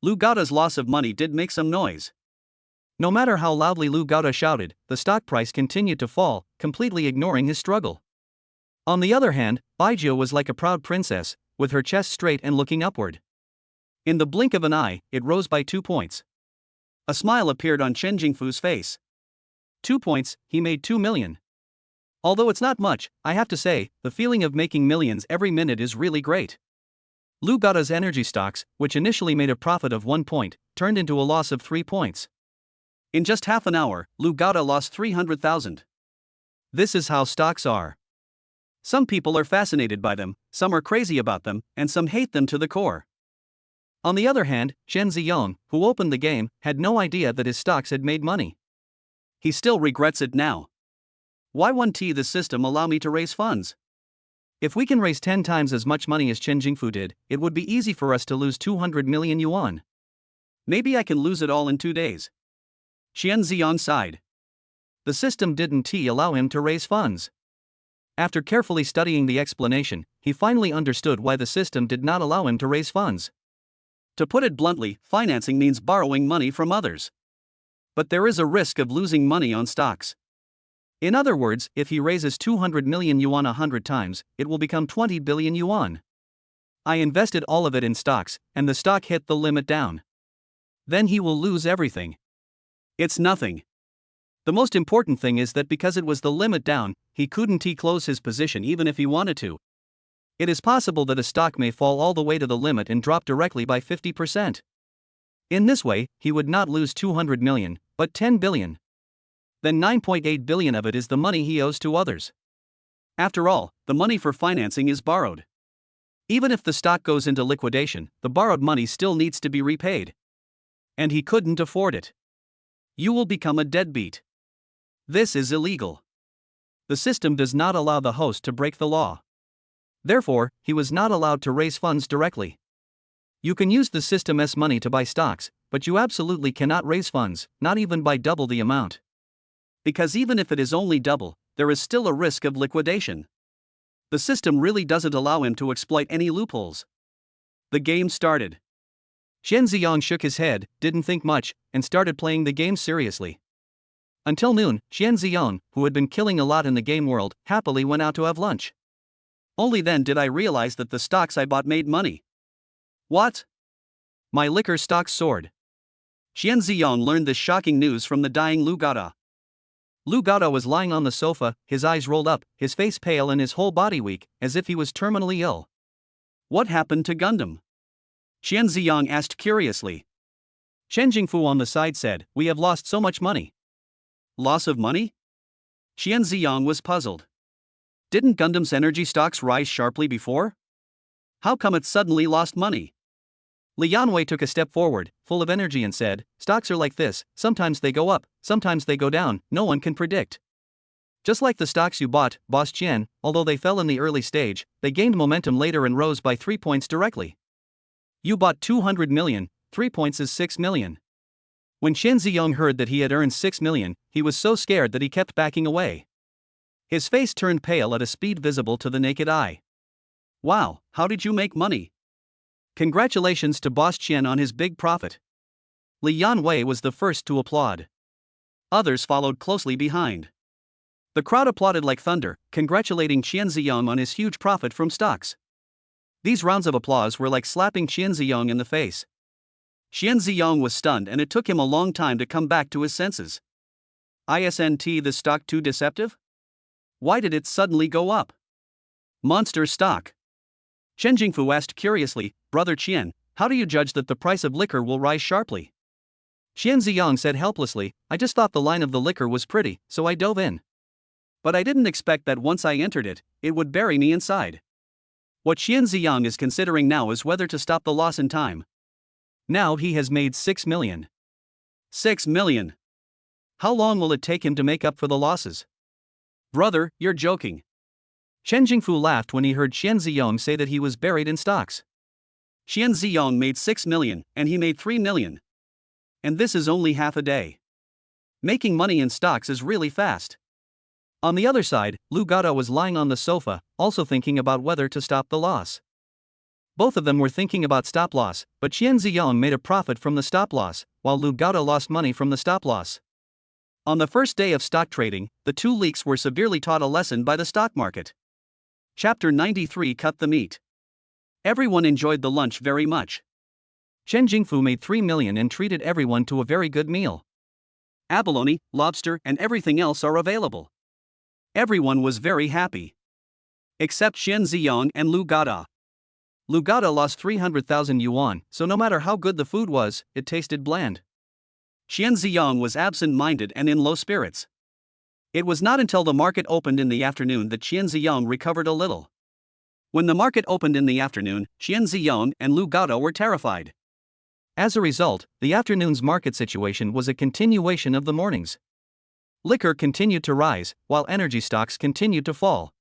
Lu Gaoda's loss of money did make some noise. No matter how loudly Lu Gaoda shouted, the stock price continued to fall, completely ignoring his struggle. On the other hand, Baizhou was like a proud princess, with her chest straight and looking upward. In the blink of an eye, it rose by 2 points. A smile appeared on Chen Jingfu's face. 2 points, he made 2 million. Although it's not much, I have to say, the feeling of making millions every minute is really great. Lu Gaoda's energy stocks, which initially made a profit of 1 point, turned into a loss of 3 points. In just half an hour, Lu Gaoda lost 300,000. This is how stocks are. Some people are fascinated by them, some are crazy about them, and some hate them to the core. On the other hand, Chen Ziyong, who opened the game, had no idea that his stocks had made money. He still regrets it now. Why won't the system allow me to raise funds? If we can raise 10 times as much money as Chen Jingfu did, it would be easy for us to lose 200 million yuan. Maybe I can lose it all in 2 days. Xian Ziyong sighed. The system didn't allow him to raise funds. After carefully studying the explanation, he finally understood why the system did not allow him to raise funds. To put it bluntly, financing means borrowing money from others. But there is a risk of losing money on stocks. In other words, if he raises 200 million yuan 100 times, it will become 20 billion yuan. I invested all of it in stocks, and the stock hit the limit down. Then he will lose everything. It's nothing. The most important thing is that because it was the limit down, he couldn't close his position even if he wanted to. It is possible that a stock may fall all the way to the limit and drop directly by 50%. In this way, he would not lose 200 million, but 10 billion. Then 9.8 billion of it is the money he owes to others. After all, the money for financing is borrowed. Even if the stock goes into liquidation, the borrowed money still needs to be repaid. And he couldn't afford it. You will become a deadbeat. This is illegal. The system does not allow the host to break the law. Therefore, he was not allowed to raise funds directly. You can use the system's money to buy stocks, but you absolutely cannot raise funds, not even by double the amount. Because even if it is only double, there is still a risk of liquidation. The system really doesn't allow him to exploit any loopholes. The game started. Chen Ziyang shook his head, didn't think much, and started playing the game seriously. Until noon, Chen Ziyang, who had been killing a lot in the game world, happily went out to have lunch. Only then did I realize that the stocks I bought made money. What? My liquor stocks soared. Chen Ziyang learned this shocking news from the dying Lu Gada. Lu Gada was lying on the sofa, his eyes rolled up, his face pale and his whole body weak, as if he was terminally ill. What happened to Gundam? Chen Ziyang asked curiously. Chen Jingfu on the side said, "We have lost so much money." Loss of money? Chen Ziyang was puzzled. Didn't Gundam's energy stocks rise sharply before? How come it suddenly lost money? Li Yanwei took a step forward, full of energy and said, "Stocks are like this, sometimes they go up, sometimes they go down, no one can predict. Just like the stocks you bought, Boss Chen, although they fell in the early stage, they gained momentum later and rose by 3 points directly. You bought 200 million, 3 points is 6 million. When Chen Ziyang heard that he had earned 6 million, he was so scared that he kept backing away. His face turned pale at a speed visible to the naked eye. Wow, how did you make money? Congratulations to Boss Chen on his big profit. Li Yanwei was the first to applaud. Others followed closely behind. The crowd applauded like thunder, congratulating Chen Ziyang on his huge profit from stocks. These rounds of applause were like slapping Chen Ziyang in the face. Chen Ziyang was stunned and it took him a long time to come back to his senses. Isn't the stock too deceptive? Why did it suddenly go up? Monster stock. Chen Jingfu asked curiously, "Brother Qian, how do you judge that the price of liquor will rise sharply?" Chen Ziyang said helplessly, "I just thought the line of the liquor was pretty, so I dove in. But I didn't expect that once I entered it, it would bury me inside." What Chen Ziyang is considering now is whether to stop the loss in time. Now he has made 6 million. 6 million. How long will it take him to make up for the losses? Brother, you're joking. Chen Jingfu laughed when he heard Chen Ziyang say that he was buried in stocks. Chen Ziyang made 6 million, and he made 3 million. And this is only half a day. Making money in stocks is really fast. On the other side, Lu Gada was lying on the sofa, also thinking about whether to stop the loss. Both of them were thinking about stop loss, but Chen Ziyang made a profit from the stop loss, while Lu Gada lost money from the stop loss. On the first day of stock trading, the two leaks were severely taught a lesson by the stock market. Chapter 93 Cut the Meat. Everyone enjoyed the lunch very much. Chen Jingfu made 3 million and treated everyone to a very good meal. Abalone, lobster, and everything else are available. Everyone was very happy. Except Chen Ziyang and Lu Gada. Lu Gada lost 300,000 yuan, so no matter how good the food was, it tasted bland. Chen Ziyang was absent-minded and in low spirits. It was not until the market opened in the afternoon that Chen Ziyang recovered a little. When the market opened in the afternoon, Chen Ziyang and Lu Gada were terrified. As a result, the afternoon's market situation was a continuation of the morning's. Liquor continued to rise, while energy stocks continued to fall.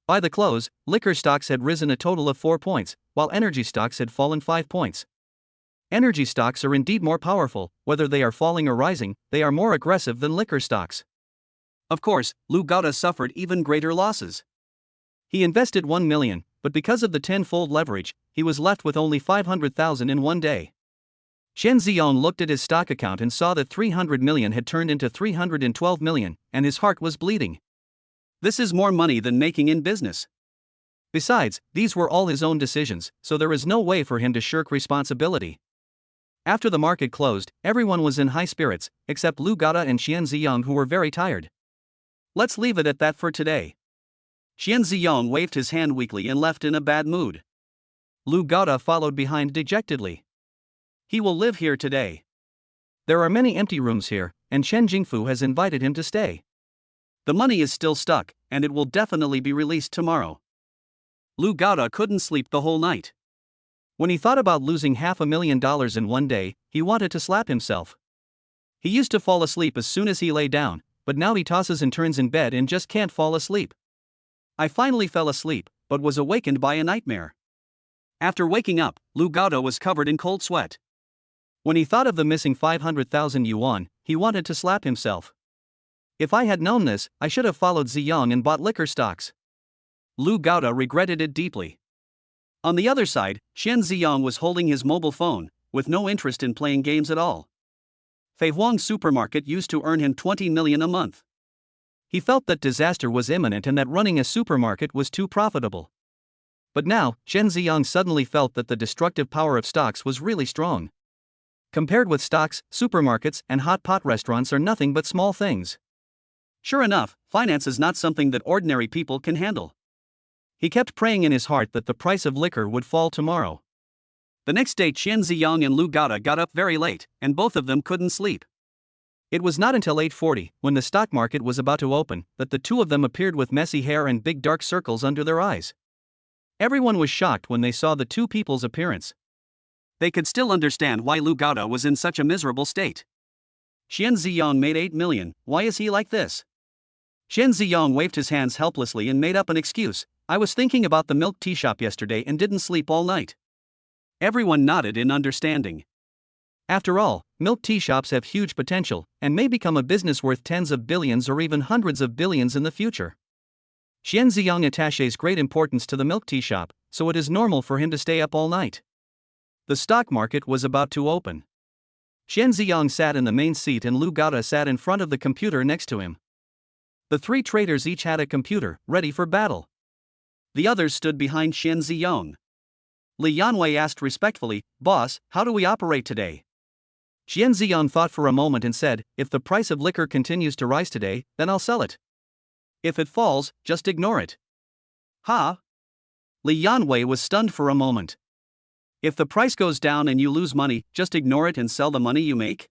By the close, liquor stocks had risen a total of 4 points, while energy stocks had fallen 5 points. Energy stocks are indeed more powerful, whether they are falling or rising, they are more aggressive than liquor stocks. Of course, Lu Gada suffered even greater losses. He invested 1 million, but because of the 10-fold leverage, he was left with only 500,000 in one day. Chen Ziyong looked at his stock account and saw that 300 million had turned into 312 million, and his heart was bleeding. This is more money than making in business. Besides, these were all his own decisions, so there is no way for him to shirk responsibility. After the market closed, everyone was in high spirits, except Lu Gada and Qian Ziyong, who were very tired. Let's leave it at that for today. Qian Ziyong waved his hand weakly and left in a bad mood. Lu Gada followed behind dejectedly. He will live here today. There are many empty rooms here, and Chen Jingfu has invited him to stay. The money is still stuck, and it will definitely be released tomorrow. Lu Gada couldn't sleep the whole night. When he thought about losing $500,000 in one day, he wanted to slap himself. He used to fall asleep as soon as he lay down, but now he tosses and turns in bed and just can't fall asleep. I finally fell asleep, but was awakened by a nightmare. After waking up, Lu Gada was covered in cold sweat. When he thought of the missing 500,000 yuan, he wanted to slap himself. If I had known this, I should have followed Ziyong and bought liquor stocks. Lu Gada regretted it deeply. On the other side, Chen Ziyong was holding his mobile phone, with no interest in playing games at all. Fei Huang supermarket used to earn him 20 million a month. He felt that disaster was imminent and that running a supermarket was too profitable. But now, Chen Ziyong suddenly felt that the destructive power of stocks was really strong. Compared with stocks, supermarkets and hot pot restaurants are nothing but small things. Sure enough, finance is not something that ordinary people can handle. He kept praying in his heart that the price of liquor would fall tomorrow. The next day, Chen Ziyong and Lu Gada got up very late, and both of them couldn't sleep. It was not until 8:40, when the stock market was about to open, that the two of them appeared with messy hair and big dark circles under their eyes. Everyone was shocked when they saw the two people's appearance. They could still understand why Lu Gada was in such a miserable state. Chen Ziyong made 8 million, why is he like this? Chen Ziyong waved his hands helplessly and made up an excuse. I was thinking about the milk tea shop yesterday and didn't sleep all night. Everyone nodded in understanding. After all, milk tea shops have huge potential, and may become a business worth tens of billions or even hundreds of billions in the future. Chen Ziyong attaches great importance to the milk tea shop, so it is normal for him to stay up all night. The stock market was about to open. Chen Ziyong sat in the main seat and Lu Gada sat in front of the computer next to him. The three traders each had a computer, ready for battle. The others stood behind Chen Ziyong. Li Yanwei asked respectfully, "Boss, how do we operate today?" Chen Ziyong thought for a moment and said, "If the price of liquor continues to rise today, then I'll sell it. If it falls, just ignore it." Ha! Li Yanwei was stunned for a moment. If the price goes down and you lose money, just ignore it and sell the money you make?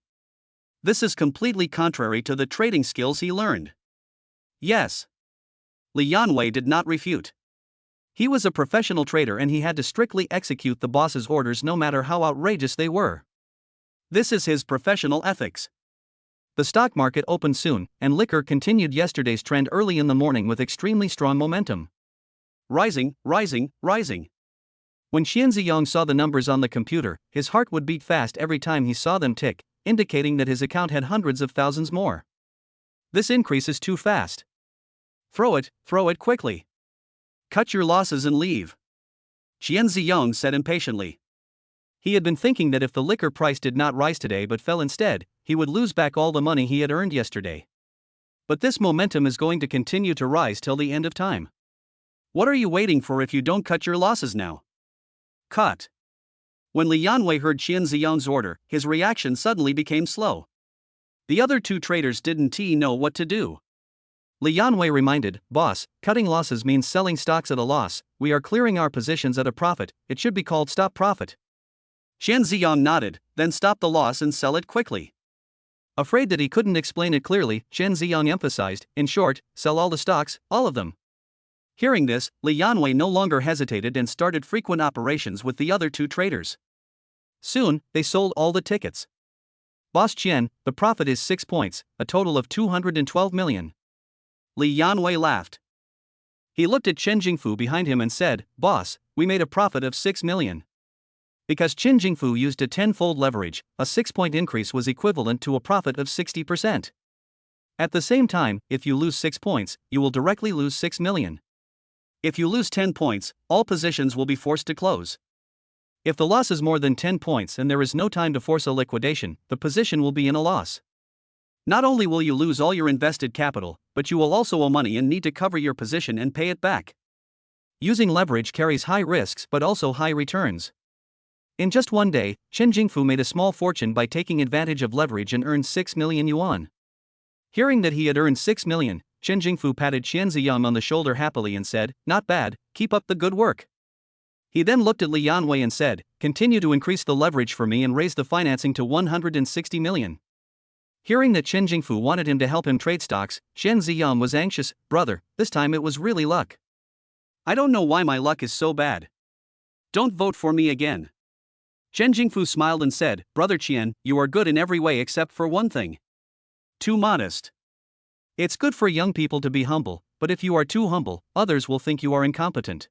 This is completely contrary to the trading skills he learned. Yes. Li Yanwei did not refute. He was a professional trader and he had to strictly execute the boss's orders no matter how outrageous they were. This is his professional ethics. The stock market opened soon, and liquor continued yesterday's trend early in the morning with extremely strong momentum. Rising, rising, rising. When Chen Ziyong saw the numbers on the computer, his heart would beat fast every time he saw them tick, indicating that his account had hundreds of thousands more. This increase is too fast. Throw it quickly. Cut your losses and leave. Chen Ziyong said impatiently. He had been thinking that if the liquor price did not rise today but fell instead, he would lose back all the money he had earned yesterday. But this momentum is going to continue to rise till the end of time. What are you waiting for if you don't cut your losses now? Cut. When Li Yanwei heard Chen Ziyong's order, his reaction suddenly became slow. The other two traders didn't know what to do. Li Yanwei reminded, "Boss, cutting losses means selling stocks at a loss. We are clearing our positions at a profit. It should be called stop profit." Chen Ziyong nodded, "Then stop the loss and sell it quickly." Afraid that he couldn't explain it clearly, Chen Ziyong emphasized, "In short, sell all the stocks, all of them." Hearing this, Li Yanwei no longer hesitated and started frequent operations with the other two traders. Soon, they sold all the tickets. "Boss Chen, the profit is 6 points, a total of 212 million. Li Yanwei laughed. He looked at Chen Jingfu behind him and said, "Boss, we made a profit of 6 million. Because Chen Jingfu used a 10-fold leverage, a 6-point increase was equivalent to a profit of 60%. At the same time, if you lose 6 points, you will directly lose 6 million. If you lose 10 points, all positions will be forced to close. If the loss is more than 10 points and there is no time to force a liquidation, the position will be in a loss. Not only will you lose all your invested capital, but you will also owe money and need to cover your position and pay it back. Using leverage carries high risks but also high returns. In just one day, Chen Jingfu made a small fortune by taking advantage of leverage and earned 6 million yuan. Hearing that he had earned 6 million, Chen Jingfu patted Qian Ziyang on the shoulder happily and said, "Not bad, keep up the good work." He then looked at Li Yanwei and said, "Continue to increase the leverage for me and raise the financing to 160 million. Hearing that Chen Jingfu wanted him to help him trade stocks, Qian Ziyang was anxious. "Brother, this time it was really luck. I don't know why my luck is so bad. Don't vote for me again." Chen Jingfu smiled and said, "Brother Qian, you are good in every way except for one thing. Too modest. It's good for young people to be humble, but if you are too humble, others will think you are incompetent.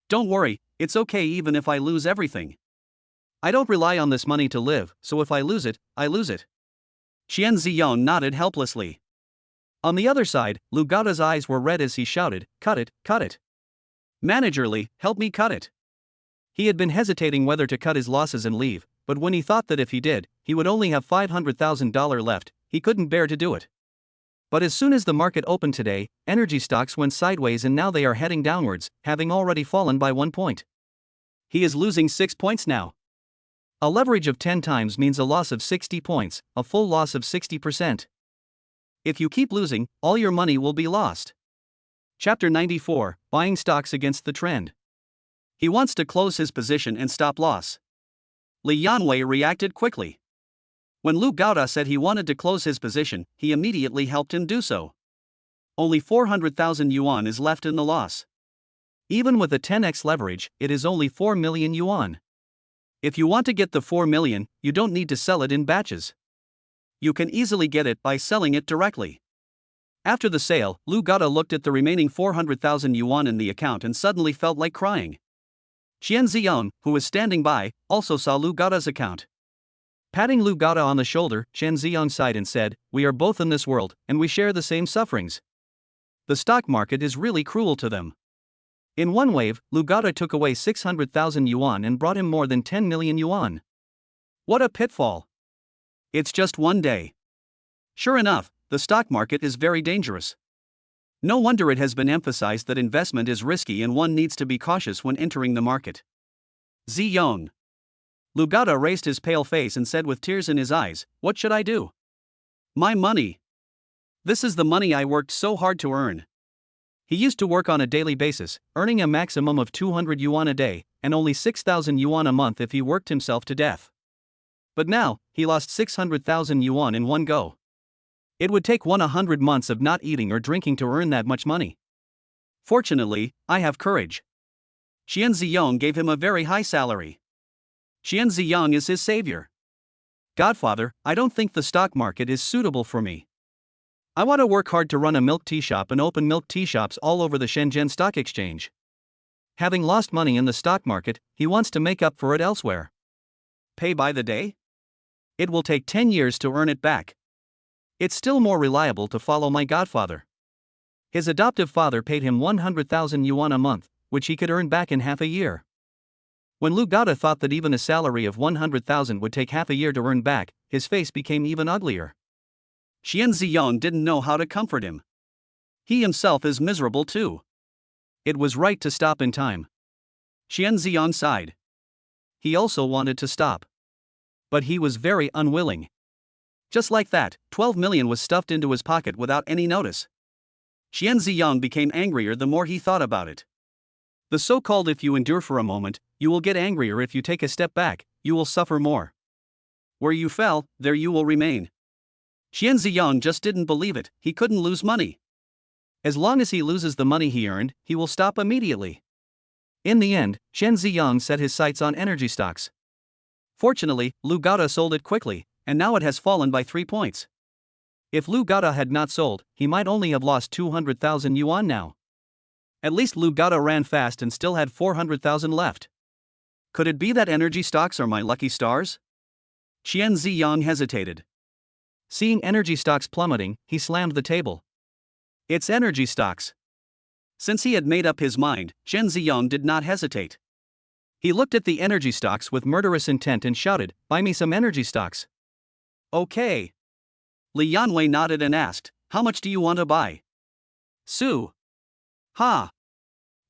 Don't worry, it's okay even if I lose everything. I don't rely on this money to live, so if I lose it, I lose it." Qian Ziyang nodded helplessly. On the other side, Lu Gaoda's eyes were red as he shouted, "Cut it, cut it. Managerly, help me cut it." He had been hesitating whether to cut his losses and leave, but when he thought that if he did, he would only have $500,000 left, he couldn't bear to do it. But as soon as the market opened today, energy stocks went sideways and now they are heading downwards, having already fallen by 1 point. He is losing 6 points now. A leverage of 10 times means a loss of 60 points, a full loss of 60%. If you keep losing, all your money will be lost. Chapter 94, Buying Stocks Against the Trend. He wants to close his position and stop loss. Li Yanwei reacted quickly. When Lu Gaoda said he wanted to close his position, he immediately helped him do so. Only 400,000 yuan is left in the loss. Even with a 10x leverage, it is only 4 million yuan. If you want to get the 4 million, you don't need to sell it in batches. You can easily get it by selling it directly. After the sale, Lu Gaoda looked at the remaining 400,000 yuan in the account and suddenly felt like crying. Qian Ziyang, who was standing by, also saw Lu Gaoda's account. Patting Lu Gaoda on the shoulder, Qian Ziyang sighed and said, "We are both in this world, and we share the same sufferings. The stock market is really cruel to them." In one wave, Lu Gaoda took away 600,000 yuan and brought him more than 10 million yuan. What a pitfall! It's just one day. Sure enough, the stock market is very dangerous. No wonder it has been emphasized that investment is risky and one needs to be cautious when entering the market. Ziyang. Lu Gaoda raised his pale face and said with tears in his eyes, "What should I do? My money. This is the money I worked so hard to earn." He used to work on a daily basis, earning a maximum of 200 yuan a day, and only 6,000 yuan a month if he worked himself to death. But now, he lost 600,000 yuan in one go. It would take 100 months of not eating or drinking to earn that much money. Fortunately, I have courage. Qian Ziyang gave him a very high salary. Qian Ziyang is his savior. "Godfather, I don't think the stock market is suitable for me. I want to work hard to run a milk tea shop and open milk tea shops all over the Shenzhen Stock Exchange." Having lost money in the stock market, he wants to make up for it elsewhere. Pay by the day? It will take 10 years to earn it back. It's still more reliable to follow my godfather. His adoptive father paid him 100,000 yuan a month, which he could earn back in half a year. When Lu Gaoda thought that even a salary of 100,000 would take half a year to earn back, his face became even uglier. Qian Ziyang didn't know how to comfort him. He himself is miserable too. It was right to stop in time. Qian Ziyang sighed. He also wanted to stop. But he was very unwilling. Just like that, 12 million was stuffed into his pocket without any notice. Qian Ziyang became angrier the more he thought about it. The so-called "if you endure for a moment, you will get angrier; if you take a step back, you will suffer more. Where you fell, there you will remain." Qian Ziyang just didn't believe it. He couldn't lose money. As long as he loses the money he earned, he will stop immediately. In the end, Qian Ziyang set his sights on energy stocks. Fortunately, Lu Gaoda sold it quickly, and now it has fallen by 3 points. If Lu Gaoda had not sold, he might only have lost 200,000 yuan now. At least Lu Gaoda ran fast and still had 400,000 left. Could it be that energy stocks are my lucky stars? Qian Ziyang hesitated. Seeing energy stocks plummeting, he slammed the table. It's energy stocks. Since he had made up his mind, Qian Ziyang did not hesitate. He looked at the energy stocks with murderous intent and shouted, "Buy me some energy stocks." "Okay." Li Yanwei nodded and asked, "How much do you want to buy?" "Su." "Ha."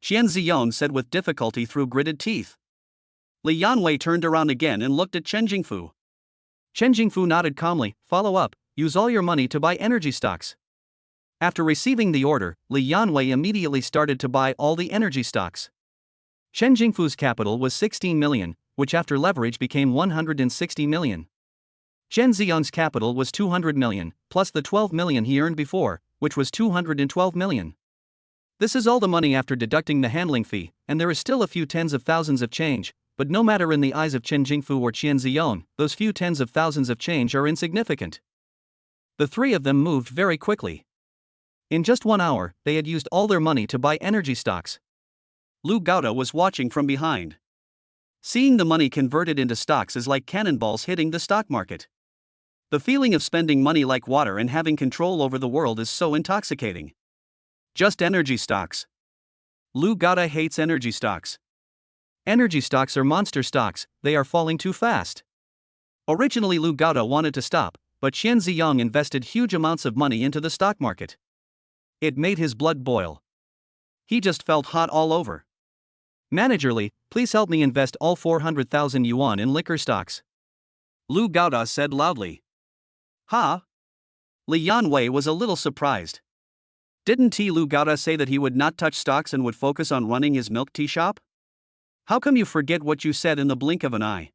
Qian Ziyon said with difficulty through gritted teeth. Li Yanwei turned around again and looked at Chen Jingfu. Chen Jingfu nodded calmly. "Follow up, use all your money to buy energy stocks." After receiving the order, Li Yanwei immediately started to buy all the energy stocks. Chen Jingfu's capital was 16 million, which after leverage became 160 million. Chen Ziyon's capital was 200 million, plus the 12 million he earned before, which was 212 million. This is all the money after deducting the handling fee, and there is still a few tens of thousands of change, but no matter in the eyes of Chen Jingfu or Qian Ziyon, those few tens of thousands of change are insignificant. The three of them moved very quickly. In just 1 hour, they had used all their money to buy energy stocks. Lu Gaoda was watching from behind. Seeing the money converted into stocks is like cannonballs hitting the stock market. The feeling of spending money like water and having control over the world is so intoxicating. Just energy stocks. Lu Gaoda hates energy stocks. Energy stocks are monster stocks, they are falling too fast. Originally Lu Gaoda wanted to stop, but Qian Ziyong invested huge amounts of money into the stock market. It made his blood boil. He just felt hot all over. "Managerly, please help me invest all 400,000 yuan in liquor stocks," Lu Gaoda said loudly. "Huh?" Li Yanwei was a little surprised. Didn't Lu Gaoda say that he would not touch stocks and would focus on running his milk tea shop? How come you forget what you said in the blink of an eye?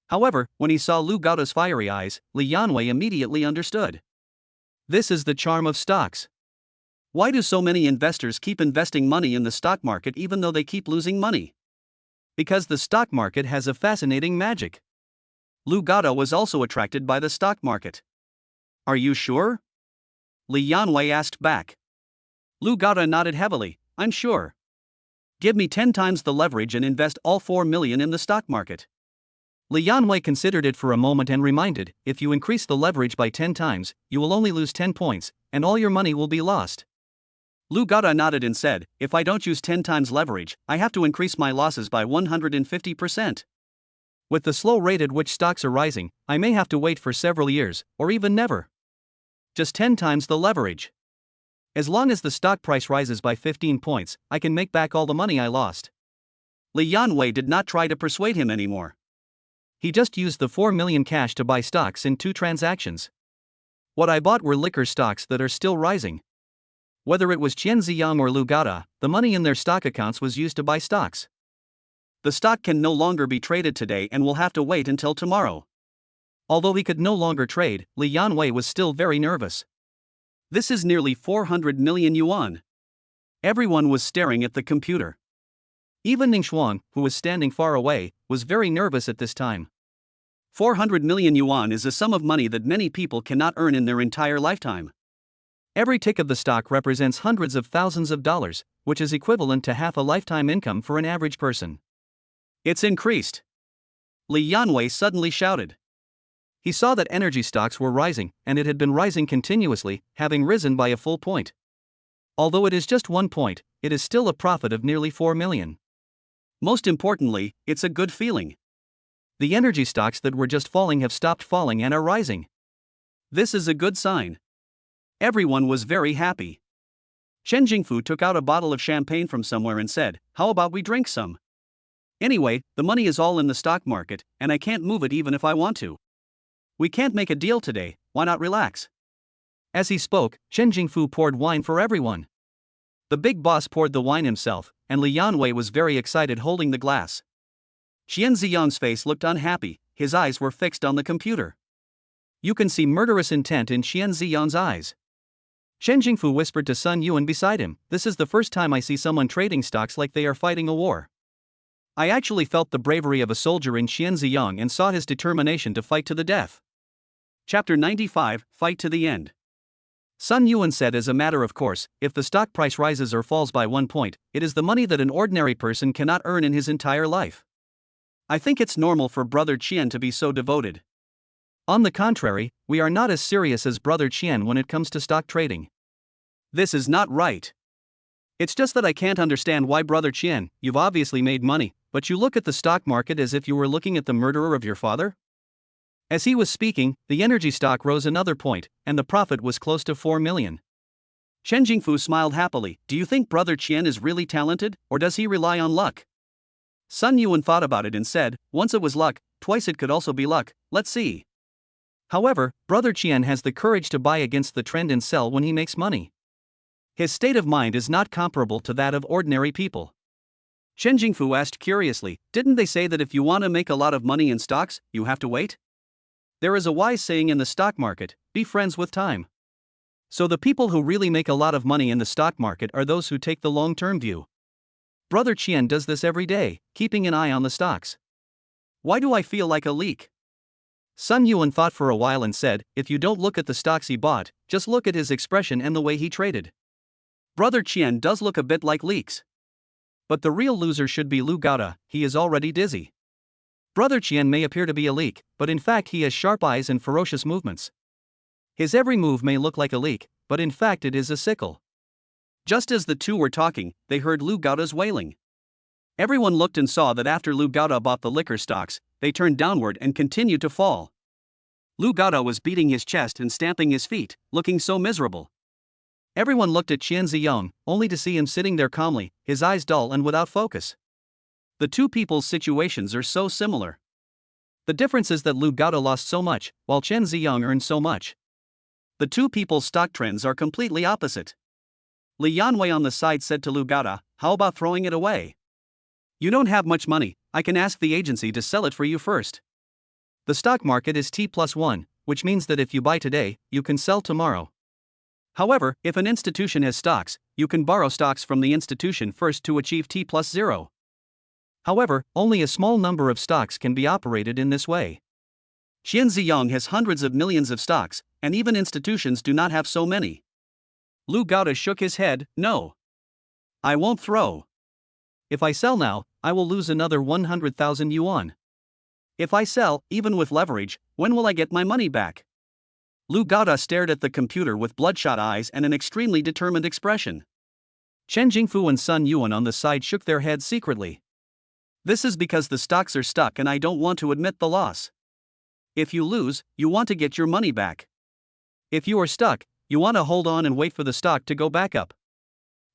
However, when he saw Lu Gaoda's fiery eyes, Li Yanwei immediately understood. This is the charm of stocks. Why do so many investors keep investing money in the stock market even though they keep losing money? Because the stock market has a fascinating magic. Lu Gaoda was also attracted by the stock market. "Are you sure?" Li Yanwei asked back. Lu Gaoda nodded heavily. "I'm sure. Give me 10 times the leverage and invest all 4 million in the stock market." Li Yanwei considered it for a moment and reminded, "If you increase the leverage by 10 times, you will only lose 10 points, and all your money will be lost." Lu Gaoda nodded and said, "If I don't use 10 times leverage, I have to increase my losses by 150%. With the slow rate at which stocks are rising, I may have to wait for several years, or even never. Just 10 times the leverage. As long as the stock price rises by 15 points, I can make back all the money I lost." Li Yanwei did not try to persuade him anymore. He just used the 4 million cash to buy stocks in 2 transactions. What I bought were liquor stocks that are still rising. Whether it was Qian Ziyong or Lu Gaoda, the money in their stock accounts was used to buy stocks. The stock can no longer be traded today and will have to wait until tomorrow. Although he could no longer trade, Li Yanwei was still very nervous. This is nearly 400 million yuan. Everyone was staring at the computer. Even Ning Xuan, who was standing far away, was very nervous at this time. 400 million yuan is a sum of money that many people cannot earn in their entire lifetime. Every tick of the stock represents hundreds of thousands of dollars, which is equivalent to half a lifetime income for an average person. "It's increased!" Li Yanwei suddenly shouted. He saw that energy stocks were rising, and it had been rising continuously, having risen by a full point. Although it is just 1 point, it is still a profit of nearly 4 million. Most importantly, it's a good feeling. The energy stocks that were just falling have stopped falling and are rising. This is a good sign. Everyone was very happy. Chen Jingfu took out a bottle of champagne from somewhere and said, "How about we drink some? Anyway, the money is all in the stock market, and I can't move it even if I want to. We can't make a deal today, why not relax?" As he spoke, Chen Jingfu poured wine for everyone. The big boss poured the wine himself, and Li Yanwei was very excited holding the glass. Qian Ziyong's face looked unhappy, his eyes were fixed on the computer. You can see murderous intent in Qian Ziyong's eyes. Chen Jingfu whispered to Sun Yuan beside him, "This is the first time I see someone trading stocks like they are fighting a war." I actually felt the bravery of a soldier in Qian Ziyong and saw his determination to fight to the death. Chapter 95, Fight to the End. Sun Yuan said as a matter of course, if the stock price rises or falls by 1 point, it is the money that an ordinary person cannot earn in his entire life. I think it's normal for Brother Qian to be so devoted. On the contrary, we are not as serious as Brother Qian when it comes to stock trading. This is not right. It's just that I can't understand why Brother Qian, you've obviously made money, but you look at the stock market as if you were looking at the murderer of your father? As he was speaking, the energy stock rose another point, and the profit was close to 4 million. Chen Jingfu smiled happily. Do you think Brother Qian is really talented, or does he rely on luck? Sun Yuan thought about it and said, once it was luck, twice it could also be luck, let's see. However, Brother Qian has the courage to buy against the trend and sell when he makes money. His state of mind is not comparable to that of ordinary people. Chen Jingfu asked curiously, didn't they say that if you want to make a lot of money in stocks, you have to wait? There is a wise saying in the stock market, be friends with time. So the people who really make a lot of money in the stock market are those who take the long-term view. Brother Qian does this every day, keeping an eye on the stocks. Why do I feel like a leak? Sun Yuan thought for a while and said, if you don't look at the stocks he bought, just look at his expression and the way he traded. Brother Qian does look a bit like leaks. But the real loser should be Lu Gaota, he is already dizzy. Brother Qian may appear to be a leak, but in fact he has sharp eyes and ferocious movements. His every move may look like a leak, but in fact it is a sickle. Just as the two were talking, they heard Lu Gaota's wailing. Everyone looked and saw that after Lu Gaota bought the liquor stocks, they turned downward and continued to fall. Lu Gaota was beating his chest and stamping his feet, looking so miserable. Everyone looked at Qian Ziyong, only to see him sitting there calmly, his eyes dull and without focus. The two people's situations are so similar. The difference is that Lu Gaota lost so much, while Chen Ziyong earned so much. The two people's stock trends are completely opposite. Li Yanwei on the side said to Lu Gaota, how about throwing it away? You don't have much money, I can ask the agency to sell it for you first. The stock market is T+1, which means that if you buy today, you can sell tomorrow. However, if an institution has stocks, you can borrow stocks from the institution first to achieve T+0. However, only a small number of stocks can be operated in this way. Qian Ziyong has hundreds of millions of stocks, and even institutions do not have so many. Lu Gaota shook his head, no. I won't throw. If I sell now, I will lose another 100,000 yuan. If I sell, even with leverage, when will I get my money back? Lu Gaota stared at the computer with bloodshot eyes and an extremely determined expression. Chen Jingfu and Sun Yuan on the side shook their heads secretly. This is because the stocks are stuck and I don't want to admit the loss. If you lose, you want to get your money back. If you are stuck, you want to hold on and wait for the stock to go back up.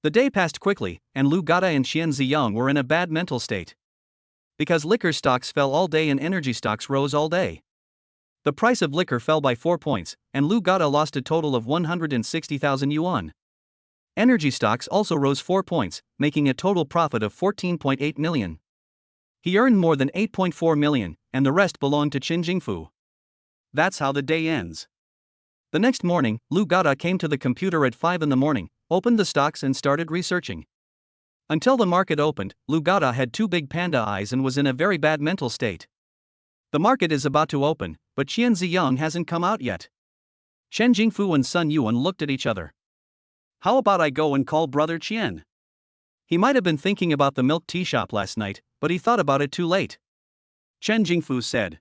The day passed quickly, and Lu Gaota and Qian Ziyong were in a bad mental state. Because liquor stocks fell all day and energy stocks rose all day. The price of liquor fell by 4 points, and Lu Gaota lost a total of 160,000 yuan. Energy stocks also rose 4 points, making a total profit of 14.8 million. He earned more than 8.4 million, and the rest belonged to Chen Jingfu. That's how the day ends. The next morning, Lu Gaota came to the computer at 5 in the morning, opened the stocks and started researching. Until the market opened, Lu Gaota had two big panda eyes and was in a very bad mental state. The market is about to open, but Qian Ziyong hasn't come out yet. Chen Jingfu and Sun Yuan looked at each other. How about I go and call Brother Qian? He might have been thinking about the milk tea shop last night, but he thought about it too late. Chen Jingfu said.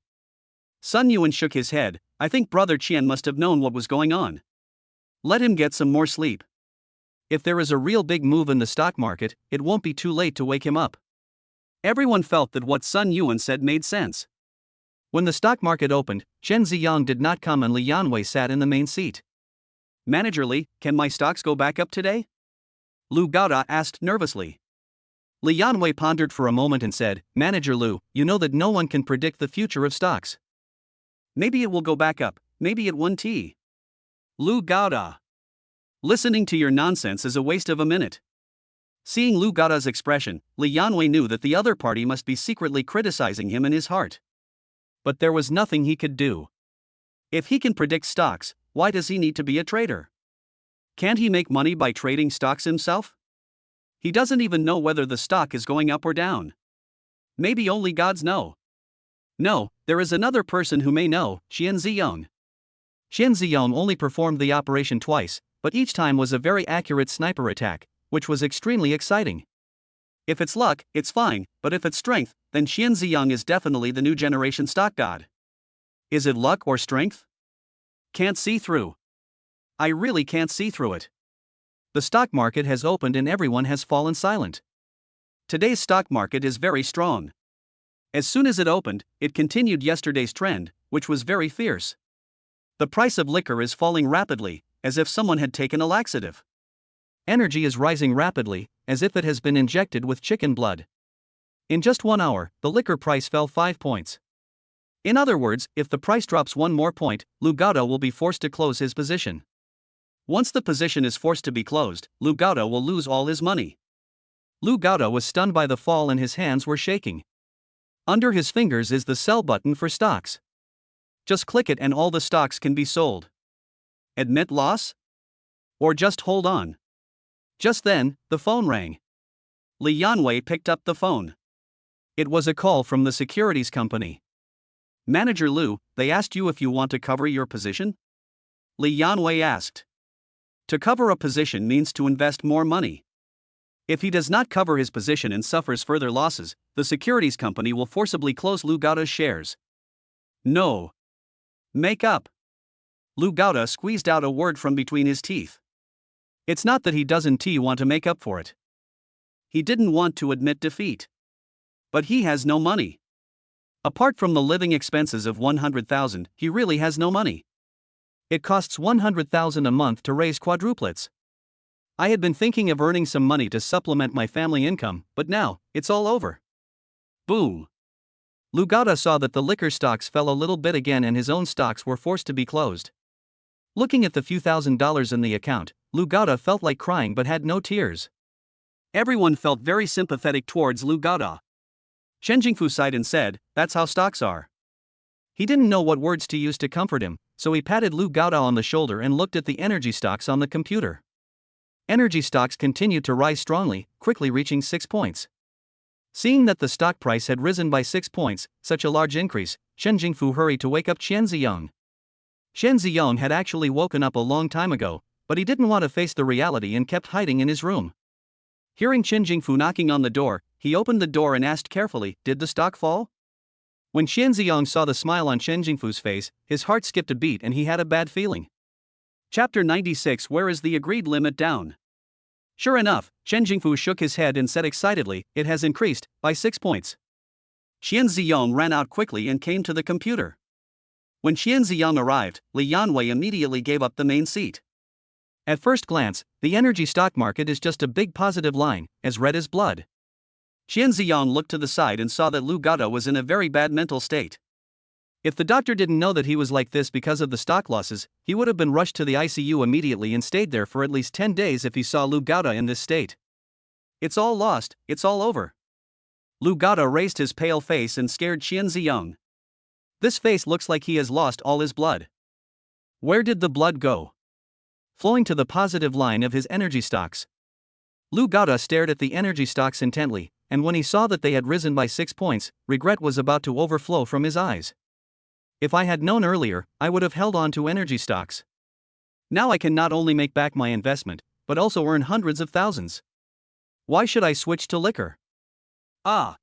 Sun Yuan shook his head. I think Brother Qian must have known what was going on. Let him get some more sleep. If there is a real big move in the stock market, it won't be too late to wake him up. Everyone felt that what Sun Yuan said made sense. When the stock market opened, Chen Ziyong did not come and Li Yanwei sat in the main seat. Manager Li, can my stocks go back up today? Lu Gaota asked nervously. Li Yanwei pondered for a moment and said, Manager Lu, you know that no one can predict the future of stocks. Maybe it will go back up, maybe at 1T. Lu Gaota. Listening to your nonsense is a waste of a minute. Seeing Lu Gaota's expression, Li Yanwei knew that the other party must be secretly criticizing him in his heart. But there was nothing he could do. If he can predict stocks, why does he need to be a trader? Can't he make money by trading stocks himself? He doesn't even know whether the stock is going up or down. Maybe only gods know. No, there is another person who may know, Qian Ziyong. Qian Ziyong only performed the operation twice, but each time was a very accurate sniper attack, which was extremely exciting. If it's luck, it's fine, but if it's strength, then Qian Ziyong is definitely the new generation stock god. Is it luck or strength? Can't see through. I really can't see through it. The stock market has opened and everyone has fallen silent. Today's stock market is very strong. As soon as it opened, it continued yesterday's trend, which was very fierce. The price of liquor is falling rapidly, as if someone had taken a laxative. Energy is rising rapidly, as if it has been injected with chicken blood. In just 1 hour, the liquor price fell 5 points. In other words, if the price drops 1 more point, Lugauda will be forced to close his position. Once the position is forced to be closed, Lugauda will lose all his money. Lugauda was stunned by the fall and his hands were shaking. Under his fingers is the sell button for stocks. Just click it and all the stocks can be sold. Admit loss? Or just hold on? Just then, the phone rang. Li Yanwei picked up the phone. It was a call from the securities company. Manager Lu, they asked you if you want to cover your position? Li Yanwei asked. To cover a position means to invest more money. If he does not cover his position and suffers further losses, the securities company will forcibly close Lugauda's shares. No. Make up. Lugauda squeezed out a word from between his teeth. It's not that he doesn't want to make up for it. He didn't want to admit defeat. But he has no money. Apart from the living expenses of 100,000, he really has no money. It costs 100,000 a month to raise quadruplets. I had been thinking of earning some money to supplement my family income, but now, it's all over. Boom. Lugauda saw that the liquor stocks fell a little bit again and his own stocks were forced to be closed. Looking at the few $1,000s in the account, Lugauda felt like crying but had no tears. Everyone felt very sympathetic towards Lugauda. Chen Jingfu sighed and said, "That's how stocks are." He didn't know what words to use to comfort him, so he patted Lugauda on the shoulder and looked at the energy stocks on the computer. Energy stocks continued to rise strongly, quickly reaching 6 points. Seeing that the stock price had risen by 6 points, such a large increase, Chen Jingfu hurried to wake up Qian Ziyong. Qian Ziyong had actually woken up a long time ago, but he didn't want to face the reality and kept hiding in his room. Hearing Chen Jingfu knocking on the door, he opened the door and asked carefully, "Did the stock fall?" When Qian Ziyong saw the smile on Chen Jingfu's face, his heart skipped a beat and he had a bad feeling. Chapter 96 Where is the agreed limit down? Sure enough, Chen Jingfu shook his head and said excitedly, "It has increased by 6 points." Qian Ziyong ran out quickly and came to the computer. When Qian Ziyong arrived, Li Yanwei immediately gave up the main seat. At first glance, the energy stock market is just a big positive line, as red as blood. Qian Ziyong looked to the side and saw that Lugauda was in a very bad mental state. If the doctor didn't know that he was like this because of the stock losses, he would have been rushed to the ICU immediately and stayed there for at least 10 days if he saw Lugauda in this state. It's all lost, it's all over. Lugauda raised his pale face and scared Qian Ziyong. This face looks like he has lost all his blood. Where did the blood go? Flowing to the positive line of his energy stocks. Lugauda stared at the energy stocks intently, and when he saw that they had risen by 6 points, regret was about to overflow from his eyes. If I had known earlier, I would have held on to energy stocks. Now I can not only make back my investment, but also earn hundreds of thousands. Why should I switch to liquor? Ah!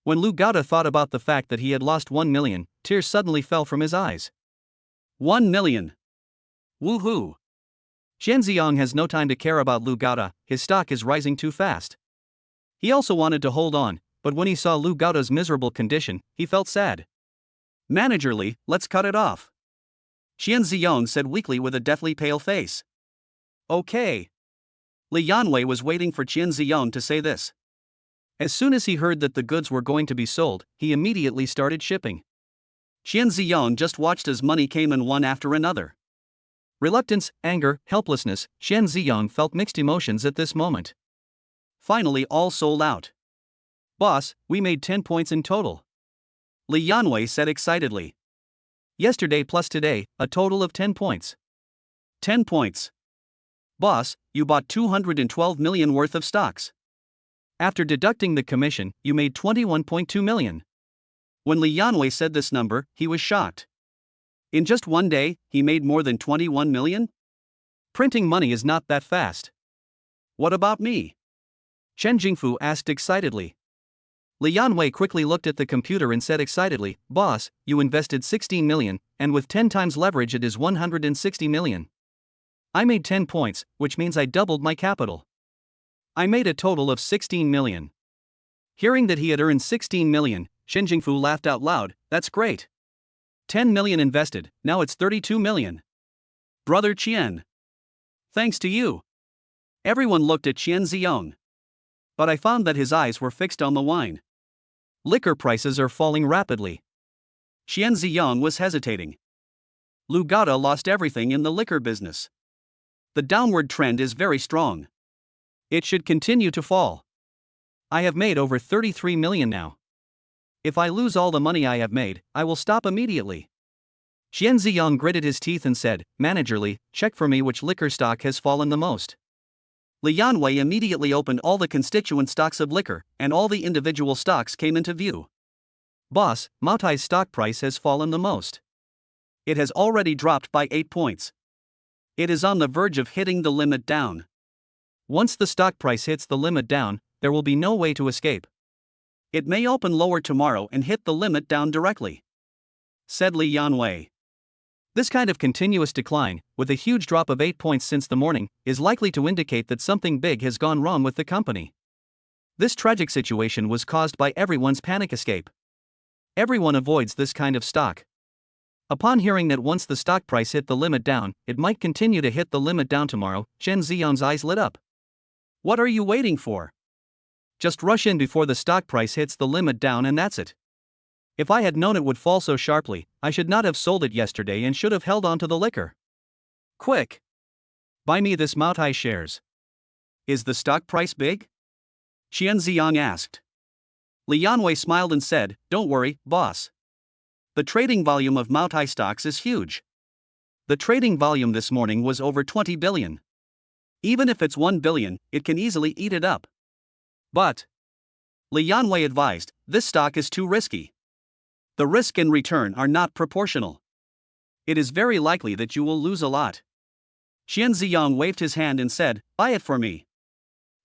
When Lugauda thought about the fact that he had lost 1 million, tears suddenly fell from his eyes. 1 million! Woohoo! Qian Ziyong has no time to care about Lugauda, his stock is rising too fast. He also wanted to hold on, but when he saw Lugauda's miserable condition, he felt sad. "Manager Li, let's cut it off," Qian Ziyong said weakly with a deathly pale face. Okay. Li Yanwei was waiting for Qian Ziyong to say this. As soon as he heard that the goods were going to be sold, he immediately started shipping. Qian Ziyong just watched as money came in one after another. Reluctance, anger, helplessness, Qian Ziyong felt mixed emotions at this moment. Finally all sold out. "Boss, we made 10 points in total," Li Yanwei said excitedly. "Yesterday plus today, a total of 10 points. 10 points. Boss, you bought 212 million worth of stocks. After deducting the commission, you made 21.2 million. When Li Yanwei said this number, he was shocked. In just one day, he made more than 21 million? Printing money is not that fast. What about me? Chen Jingfu asked excitedly. Li Yanwei quickly looked at the computer and said excitedly, "Boss, you invested 16 million, and with 10 times leverage it is 160 million. I made 10 points, which means I doubled my capital. I made a total of 16 million. Hearing that he had earned 16 million, Shen Jingfu laughed out loud. That's great. 10 million invested, now it's 32 million. Brother Qian. Thanks to you. Everyone looked at Qian Ziyong. But I found that his eyes were fixed on the wine. Liquor prices are falling rapidly. Qian Ziyong was hesitating. Lu Gada lost everything in the liquor business. The downward trend is very strong. It should continue to fall. I have made over 33 million now. If I lose all the money I have made, I will stop immediately. Qian Ziyong gritted his teeth and said, Managerly, check for me which liquor stock has fallen the most. Li Yanwei immediately opened all the constituent stocks of liquor, and all the individual stocks came into view. Boss, Maotai's stock price has fallen the most. It has already dropped by 8 points. It is on the verge of hitting the limit down. Once the stock price hits the limit down, there will be no way to escape. It may open lower tomorrow and hit the limit down directly, said Li Yanwei. This kind of continuous decline, with a huge drop of 8 points since the morning, is likely to indicate that something big has gone wrong with the company. This tragic situation was caused by everyone's panic escape. Everyone avoids this kind of stock. Upon hearing that once the stock price hit the limit down, it might continue to hit the limit down tomorrow, Shen Ziyong's eyes lit up. What are you waiting for? Just rush in before the stock price hits the limit down and that's it. If I had known it would fall so sharply, I should not have sold it yesterday and should have held on to the liquor. Quick! Buy me this Maotai shares. Is the stock price big? Qian Ziyong asked. Li Yanwei smiled and said, Don't worry, boss. The trading volume of Maotai stocks is huge. The trading volume this morning was over 20 billion. Even if it's 1 billion, it can easily eat it up. But, Li Yanwei advised, this stock is too risky. The risk and return are not proportional. It is very likely that you will lose a lot. Qian Ziyong waved his hand and said, Buy it for me.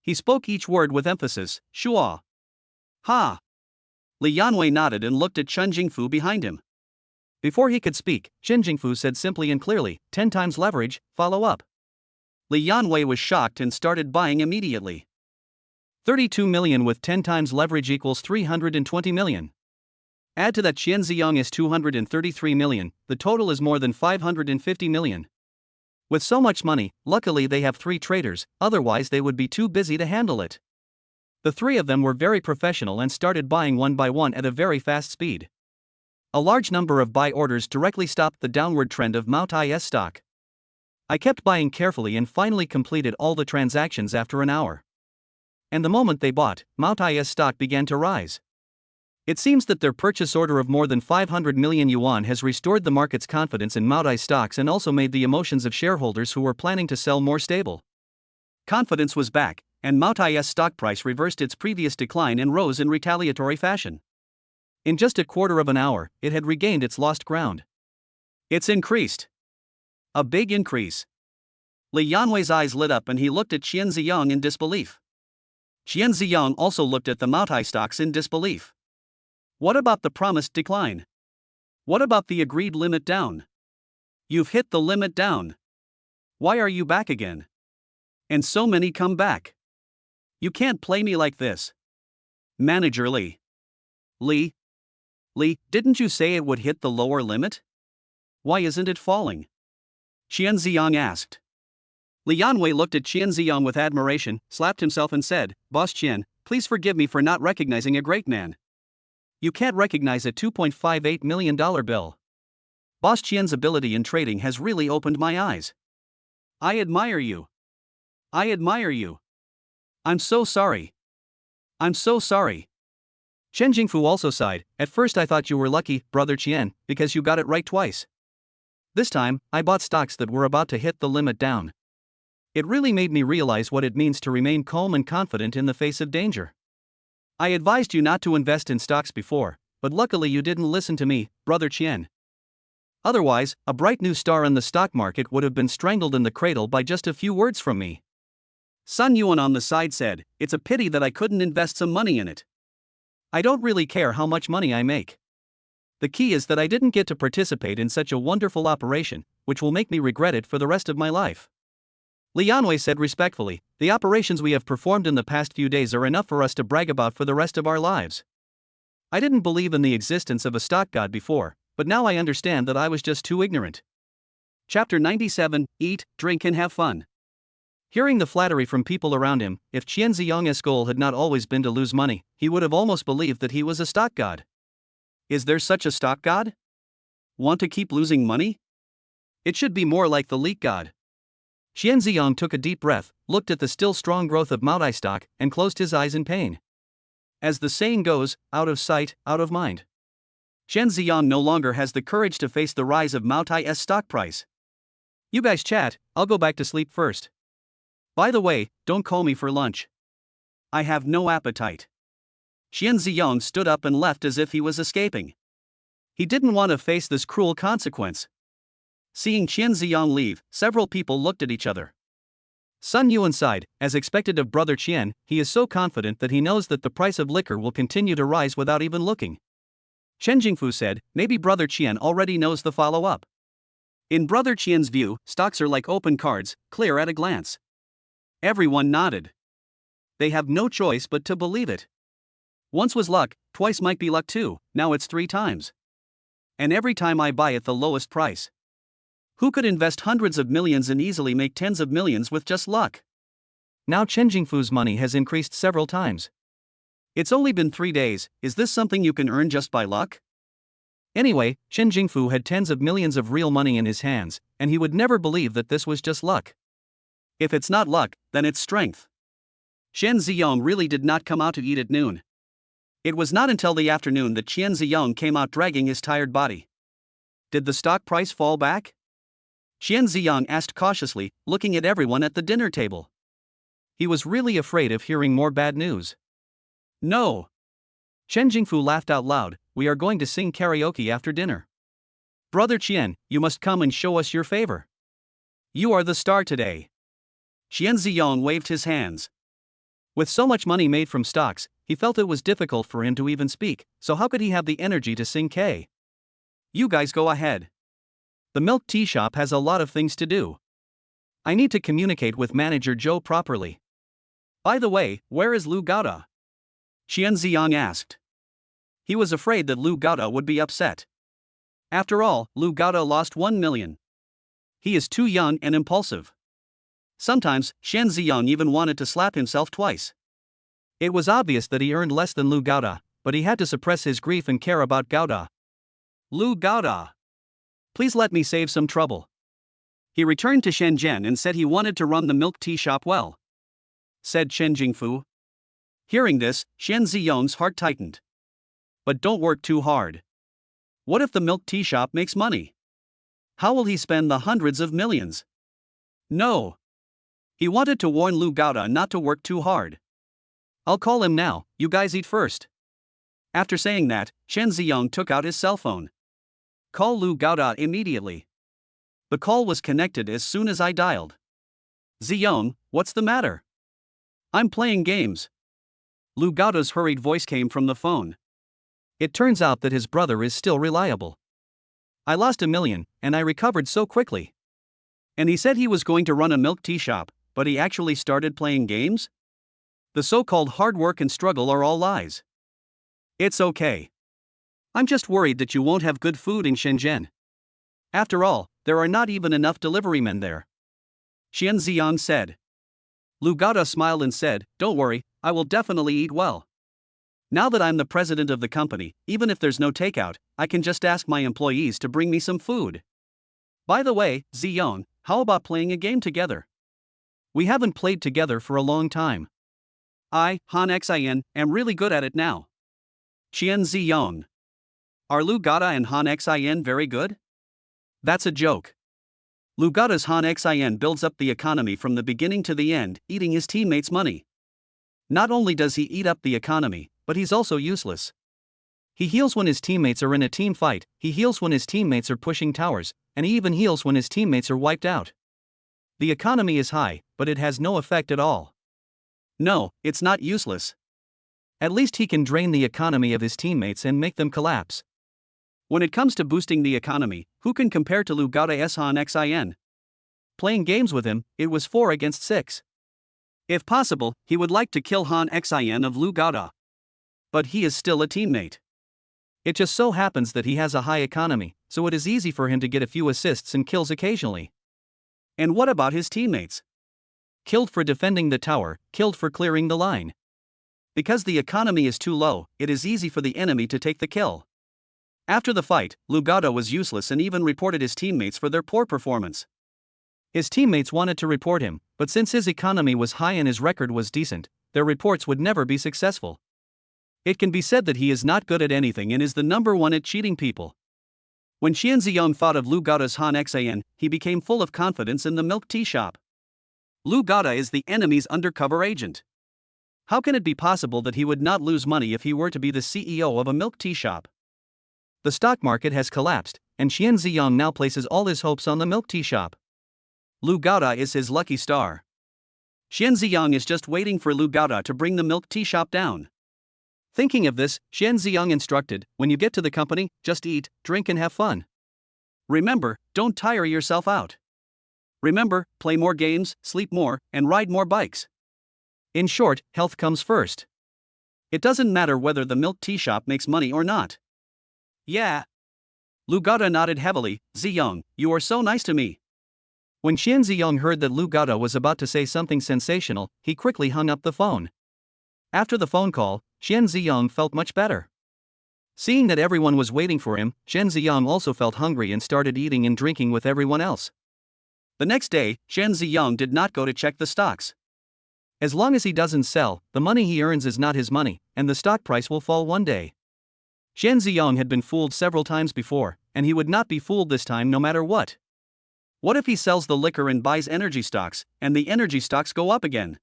He spoke each word with emphasis, Shua. Ha! Li Yanwei nodded and looked at Chen Jingfu behind him. Before he could speak, Chen Jingfu said simply and clearly, 10 times leverage, follow up. Li Yanwei was shocked and started buying immediately. 32 million with 10 times leverage equals 320 million. Add to that Qian Ziyong is 233 million, the total is more than 550 million. With so much money, luckily they have 3 traders, otherwise they would be too busy to handle it. The 3 of them were very professional and started buying one by one at a very fast speed. A large number of buy orders directly stopped the downward trend of Maotai's stock. I kept buying carefully and finally completed all the transactions after an hour. And the moment they bought, Maotai's stock began to rise. It seems that their purchase order of more than 500 million yuan has restored the market's confidence in Maotai stocks and also made the emotions of shareholders who were planning to sell more stable. Confidence was back, and Maotai's stock price reversed its previous decline and rose in retaliatory fashion. In just a quarter of an hour, it had regained its lost ground. It's increased. A big increase. Li Yanwei's eyes lit up and he looked at Qian Ziyong in disbelief. Qian Ziyong also looked at the Maotai stocks in disbelief. What about the promised decline? What about the agreed limit down? You've hit the limit down. Why are you back again? And so many come back. You can't play me like this. Manager Li. Li, didn't you say it would hit the lower limit? Why isn't it falling? Qian Ziyong asked. Li Yanwei looked at Qian Ziyong with admiration, slapped himself and said, Boss Qian, please forgive me for not recognizing a great man. You can't recognize a $2.58 million bill. Boss Qian's ability in trading has really opened my eyes. I admire you. I admire you. I'm so sorry. I'm so sorry. Chen Jingfu also sighed. At first I thought you were lucky, Brother Qian, because you got it right twice. This time, I bought stocks that were about to hit the limit down. It really made me realize what it means to remain calm and confident in the face of danger. I advised you not to invest in stocks before, but luckily you didn't listen to me, Brother Qian. Otherwise, a bright new star in the stock market would have been strangled in the cradle by just a few words from me. Sun Yuan on the side said, It's a pity that I couldn't invest some money in it. I don't really care how much money I make. The key is that I didn't get to participate in such a wonderful operation, which will make me regret it for the rest of my life. Li Yanwei said respectfully, the operations we have performed in the past few days are enough for us to brag about for the rest of our lives. I didn't believe in the existence of a stock god before, but now I understand that I was just too ignorant. Chapter 97, Eat, Drink and Have Fun. Hearing the flattery from people around him, if Qian Ziyang's goal had not always been to lose money, he would have almost believed that he was a stock god. Is there such a stock god? Want to keep losing money? It should be more like the leak god. Qian Ziyang took a deep breath, looked at the still strong growth of Maotai stock, and closed his eyes in pain. As the saying goes, out of sight, out of mind. Qian Ziyang no longer has the courage to face the rise of Maotai's stock price. You guys chat, I'll go back to sleep first. By the way, don't call me for lunch. I have no appetite. Qian Ziyang stood up and left as if he was escaping. He didn't want to face this cruel consequence. Seeing Qian Ziyang leave, several people looked at each other. Sun Yuan sighed, as expected of brother Qian, he is so confident that he knows that the price of liquor will continue to rise without even looking. Chen Jingfu said, maybe brother Qian already knows the follow-up. In brother Qian's view, stocks are like open cards, clear at a glance. Everyone nodded. They have no choice but to believe it. Once was luck, twice might be luck too, now it's 3 times. And every time I buy at the lowest price. Who could invest hundreds of millions and easily make tens of millions with just luck? Now Chen Jingfu's money has increased several times. It's only been 3 days, is this something you can earn just by luck? Anyway, Chen Jingfu had tens of millions of real money in his hands, and he would never believe that this was just luck. If it's not luck, then it's strength. Qian Ziyang really did not come out to eat at noon. It was not until the afternoon that Qian Ziyang came out dragging his tired body. Did the stock price fall back? Qian Ziyang asked cautiously, looking at everyone at the dinner table. He was really afraid of hearing more bad news. No. Chen Jingfu laughed out loud, we are going to sing karaoke after dinner. Brother Qian, you must come and show us your favor. You are the star today. Qian Ziyang waved his hands. With so much money made from stocks, he felt it was difficult for him to even speak, so how could he have the energy to sing K? You guys go ahead. The milk tea shop has a lot of things to do. I need to communicate with manager Zhou properly. By the way, where is Lu Gaoda? Qian Ziyang asked. He was afraid that Lu Gaoda would be upset. After all, Lu Gaoda lost 1 million. He is too young and impulsive. Sometimes, Qian Ziyang even wanted to slap himself twice. It was obvious that he earned less than Lu Gaoda, but he had to suppress his grief and care about Gaoda. Lu Gaoda. Please let me save some trouble. He returned to Shenzhen and said he wanted to run the milk tea shop well. Said Chen Jingfu. Hearing this, Qian Ziyang's heart tightened. But don't work too hard. What if the milk tea shop makes money? How will he spend the hundreds of millions? No. He wanted to warn Lu Gaoda not to work too hard. I'll call him now, you guys eat first. After saying that, Chen Ziyang took out his cell phone. Call Lu Gaoda immediately. The call was connected as soon as I dialed. Ziyang, what's the matter? I'm playing games. Lu Gaoda's hurried voice came from the phone. It turns out that his brother is still reliable. I lost 1 million, and I recovered so quickly. And he said he was going to run a milk tea shop, but he actually started playing games? The so-called hard work and struggle are all lies. It's okay. I'm just worried that you won't have good food in Shenzhen. After all, there are not even enough delivery men there. Qian Ziyang said. Lu Gaoda smiled and said, don't worry, I will definitely eat well. Now that I'm the president of the company, even if there's no takeout, I can just ask my employees to bring me some food. By the way, Ziyang, how about playing a game together? We haven't played together for a long time. Han Xin, am really good at it now. Qian Ziyang. Are Lu Gaoda and Han Xin very good? That's a joke. Lu Gaoda's Han Xin builds up the economy from the beginning to the end, eating his teammates' money. Not only does he eat up the economy, but he's also useless. He heals when his teammates are in a team fight, he heals when his teammates are pushing towers, and he even heals when his teammates are wiped out. The economy is high, but it has no effect at all. No, it's not useless. At least he can drain the economy of his teammates and make them collapse. When it comes to boosting the economy, who can compare to Lu Gaoda's Han Xin? playing games with him, it was 4 against 6. If possible, he would like to kill Han Xin of Lu Gada. But he is still a teammate. It just so happens that he has a high economy, so it is easy for him to get a few assists and kills occasionally. And what about his teammates? Killed for defending the tower, killed for clearing the line. Because the economy is too low, it is easy for the enemy to take the kill. After the fight, Lu Gada was useless and even reported his teammates for their poor performance. His teammates wanted to report him, but since his economy was high and his record was decent, their reports would never be successful. It can be said that he is not good at anything and is the number one at cheating people. When Qian Ziyang thought of Lu Gada's Han Xin, he became full of confidence in the milk tea shop. Lu Gada is the enemy's undercover agent. How can it be possible that he would not lose money if he were to be the CEO of a milk tea shop? The stock market has collapsed, and Qian Ziyang now places all his hopes on the milk tea shop. Lu Gada is his lucky star. Qian Ziyang is just waiting for Lu Gada to bring the milk tea shop down. Thinking of this, Qian Ziyang instructed, when you get to the company, just eat, drink and have fun. Remember, don't tire yourself out. Remember, play more games, sleep more, and ride more bikes. In short, health comes first. It doesn't matter whether the milk tea shop makes money or not. Yeah. Lu Gada nodded heavily. Ziyang, you are so nice to me. When Qian Ziyang heard that Lu Gada was about to say something sensational, he quickly hung up the phone. After the phone call, Qian Ziyang felt much better. Seeing that everyone was waiting for him, Qian Ziyang also felt hungry and started eating and drinking with everyone else. The next day, Qian Ziyang did not go to check the stocks. As long as he doesn't sell, the money he earns is not his money, and the stock price will fall one day. Qian Ziyang had been fooled several times before, and he would not be fooled this time no matter what. What if he sells the liquor and buys energy stocks, and the energy stocks go up again?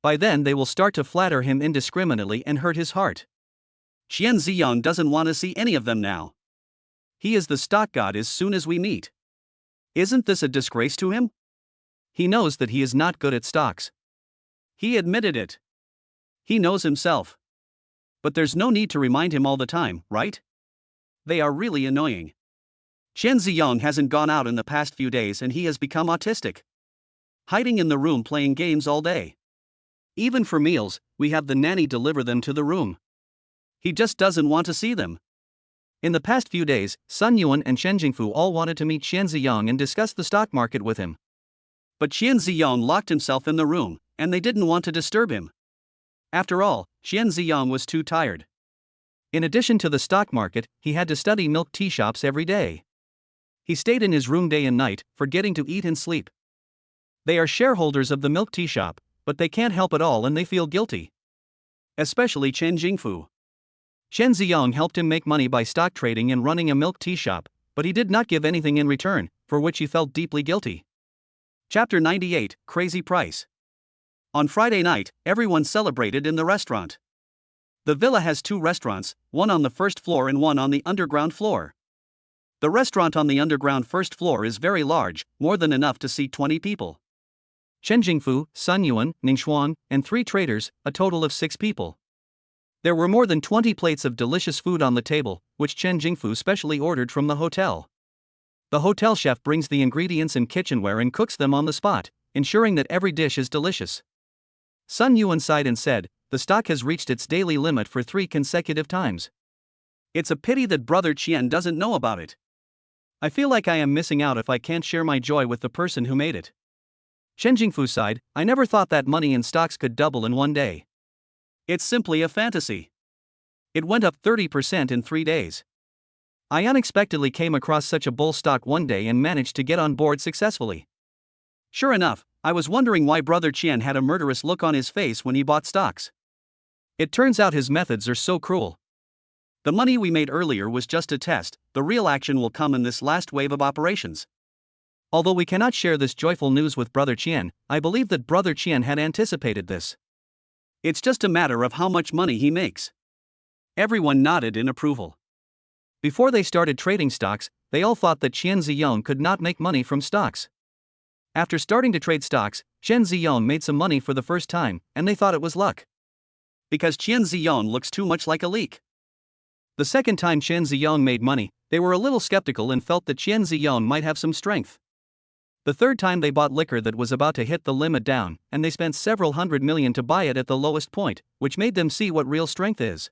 By then they will start to flatter him indiscriminately and hurt his heart. Qian Ziyang doesn't want to see any of them now. He is the stock god as soon as we meet. Isn't this a disgrace to him? He knows that he is not good at stocks. He admitted it. He knows himself. But there's no need to remind him all the time, right? They are really annoying. Qian Ziyang hasn't gone out in the past few days and he has become autistic. Hiding in the room playing games all day. Even for meals, we have the nanny deliver them to the room. He just doesn't want to see them. In the past few days, Sun Yuan and Shen Jingfu all wanted to meet Qian Ziyang and discuss the stock market with him. But Qian Ziyang locked himself in the room, and they didn't want to disturb him. After all, Qian Ziyang was too tired. In addition to the stock market, he had to study milk tea shops every day. He stayed in his room day and night, forgetting to eat and sleep. They are shareholders of the milk tea shop, but they can't help it all and they feel guilty. Especially Chen Jingfu. Chen Ziyang helped him make money by stock trading and running a milk tea shop, but he did not give anything in return, for which he felt deeply guilty. Chapter 98, Crazy Price. On Friday night, everyone celebrated in the restaurant. The villa has 2 restaurants, one on the first floor and one on the underground floor. The restaurant on the underground first floor is very large, more than enough to seat 20 people. Chen Jingfu, Sun Yuan, Ning Xuan, and 3 traders, a total of 6 people. There were more than 20 plates of delicious food on the table, which Chen Jingfu specially ordered from the hotel. The hotel chef brings the ingredients and kitchenware and cooks them on the spot, ensuring that every dish is delicious. Sun Yuan sighed and said, the stock has reached its daily limit for 3 consecutive times. It's a pity that Brother Qian doesn't know about it. I feel like I am missing out if I can't share my joy with the person who made it. Chen Jingfu sighed, I never thought that money in stocks could double in one day. It's simply a fantasy. It went up 30% in 3 days. I unexpectedly came across such a bull stock one day and managed to get on board successfully. Sure enough, I was wondering why Brother Qian had a murderous look on his face when he bought stocks. It turns out his methods are so cruel. The money we made earlier was just a test, the real action will come in this last wave of operations. Although we cannot share this joyful news with Brother Qian, I believe that Brother Qian had anticipated this. It's just a matter of how much money he makes. Everyone nodded in approval. Before they started trading stocks, they all thought that Qian Ziyang could not make money from stocks. After starting to trade stocks, Qian Ziyang made some money for the first time, and they thought it was luck. Because Qian Ziyang looks too much like a leek. The second time Qian Ziyang made money, they were a little skeptical and felt that Qian Ziyang might have some strength. The third time they bought liquor that was about to hit the limit down, and they spent several $100 million to buy it at the lowest point, which made them see what real strength is.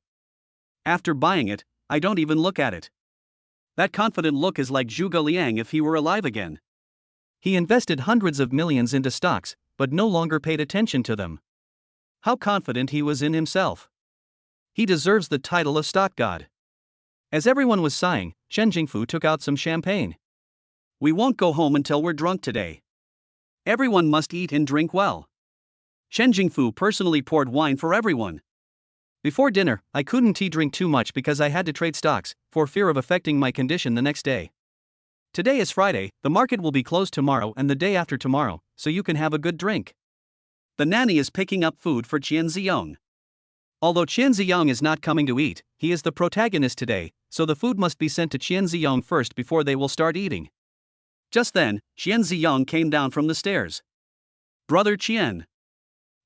After buying it, I don't even look at it. That confident look is like Zhuge Liang if he were alive again. He invested hundreds of millions into stocks, but no longer paid attention to them. How confident he was in himself. He deserves the title of stock god. As everyone was sighing, Chen Jingfu took out some champagne. We won't go home until we're drunk today. Everyone must eat and drink well. Chen Jingfu personally poured wine for everyone. Before dinner, I couldn't drink too much because I had to trade stocks, for fear of affecting my condition the next day. Today is Friday, the market will be closed tomorrow and the day after tomorrow, so you can have a good drink. The nanny is picking up food for Qian Ziyong. Although Qian Ziyong is not coming to eat, he is the protagonist today, so the food must be sent to Qian Ziyong first before they will start eating. Just then, Qian Ziyong came down from the stairs. Brother Qian.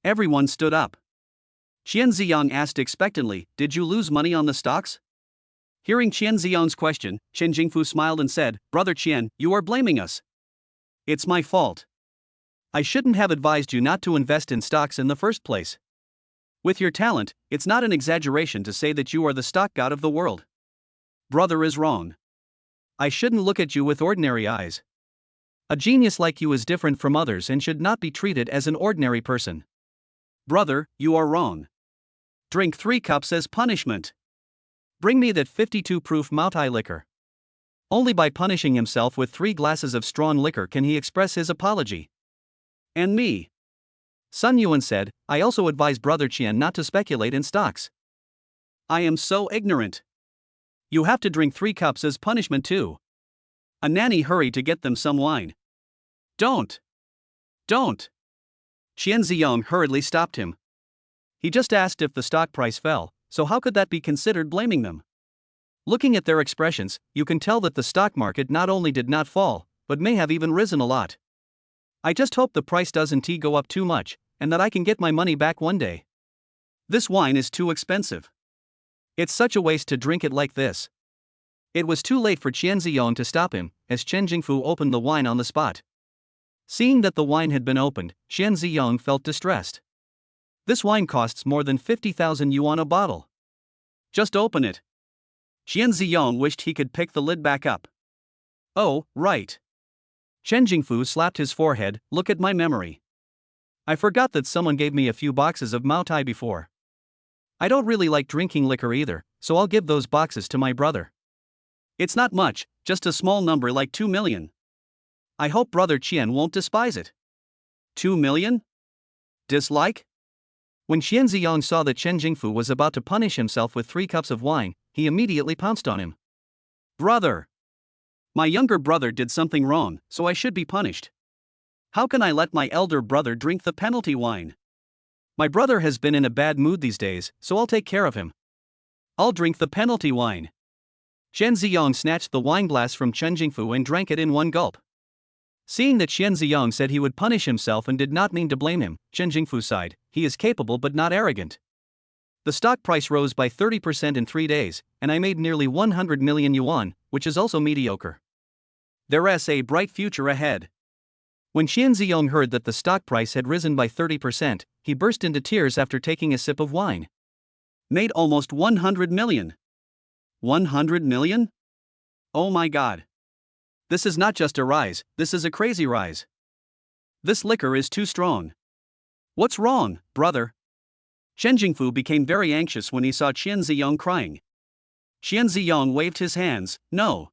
Everyone stood up. Qian Ziyong asked expectantly, "Did you lose money on the stocks?" Hearing Qian Ziyong's question, Chen Jingfu smiled and said, "Brother Qian, you are blaming us. It's my fault. I shouldn't have advised you not to invest in stocks in the first place. With your talent, it's not an exaggeration to say that you are the stock god of the world. Brother is wrong. I shouldn't look at you with ordinary eyes. A genius like you is different from others and should not be treated as an ordinary person. Brother, you are wrong. Drink 3 cups as punishment. Bring me that 52-proof Maotai liquor. Only by punishing himself with 3 glasses of strong liquor can he express his apology. And me. Sun Yuan said, I also advise Brother Qian not to speculate in stocks. I am so ignorant. You have to drink 3 cups as punishment too. A nanny hurried to get them some wine. Don't. Qian Ziyong hurriedly stopped him. He just asked if the stock price fell, so how could that be considered blaming them? Looking at their expressions, you can tell that the stock market not only did not fall, but may have even risen a lot. I just hope the price doesn't go up too much, and that I can get my money back one day. This wine is too expensive. It's such a waste to drink it like this. It was too late for Qian Ziyong to stop him, as Chen Jingfu opened the wine on the spot. Seeing that the wine had been opened, Qian Ziyong felt distressed. This wine costs more than 50,000 yuan a bottle. Just open it. Qian Ziyong wished he could pick the lid back up. Oh, right. Chen Jingfu slapped his forehead, look at my memory. I forgot that someone gave me a few boxes of Maotai before. I don't really like drinking liquor either, so I'll give those boxes to my brother. It's not much, just a small number like 2 million. I hope Brother Qian won't despise it. 2 million? Dislike? When Qian Ziyong saw that Chen Jingfu was about to punish himself with 3 cups of wine, he immediately pounced on him. Brother! My younger brother did something wrong, so I should be punished. How can I let my elder brother drink the penalty wine? My brother has been in a bad mood these days, so I'll take care of him. I'll drink the penalty wine. Chen Ziyong snatched the wine glass from Chen Jingfu and drank it in one gulp. Seeing that Qian Ziyong said he would punish himself and did not mean to blame him, Chen Jingfu sighed, he is capable but not arrogant. The stock price rose by 30% in 3 days, and I made nearly 100 million yuan, which is also mediocre. There's a bright future ahead. When Qian Ziyong heard that the stock price had risen by 30%, he burst into tears after taking a sip of wine. Made almost 100 million. 100 million? Oh my god. This is not just a rise, this is a crazy rise. This liquor is too strong. What's wrong, brother? Chen Jingfu became very anxious when he saw Qian Ziyong crying. Qian Ziyong waved his hands, no.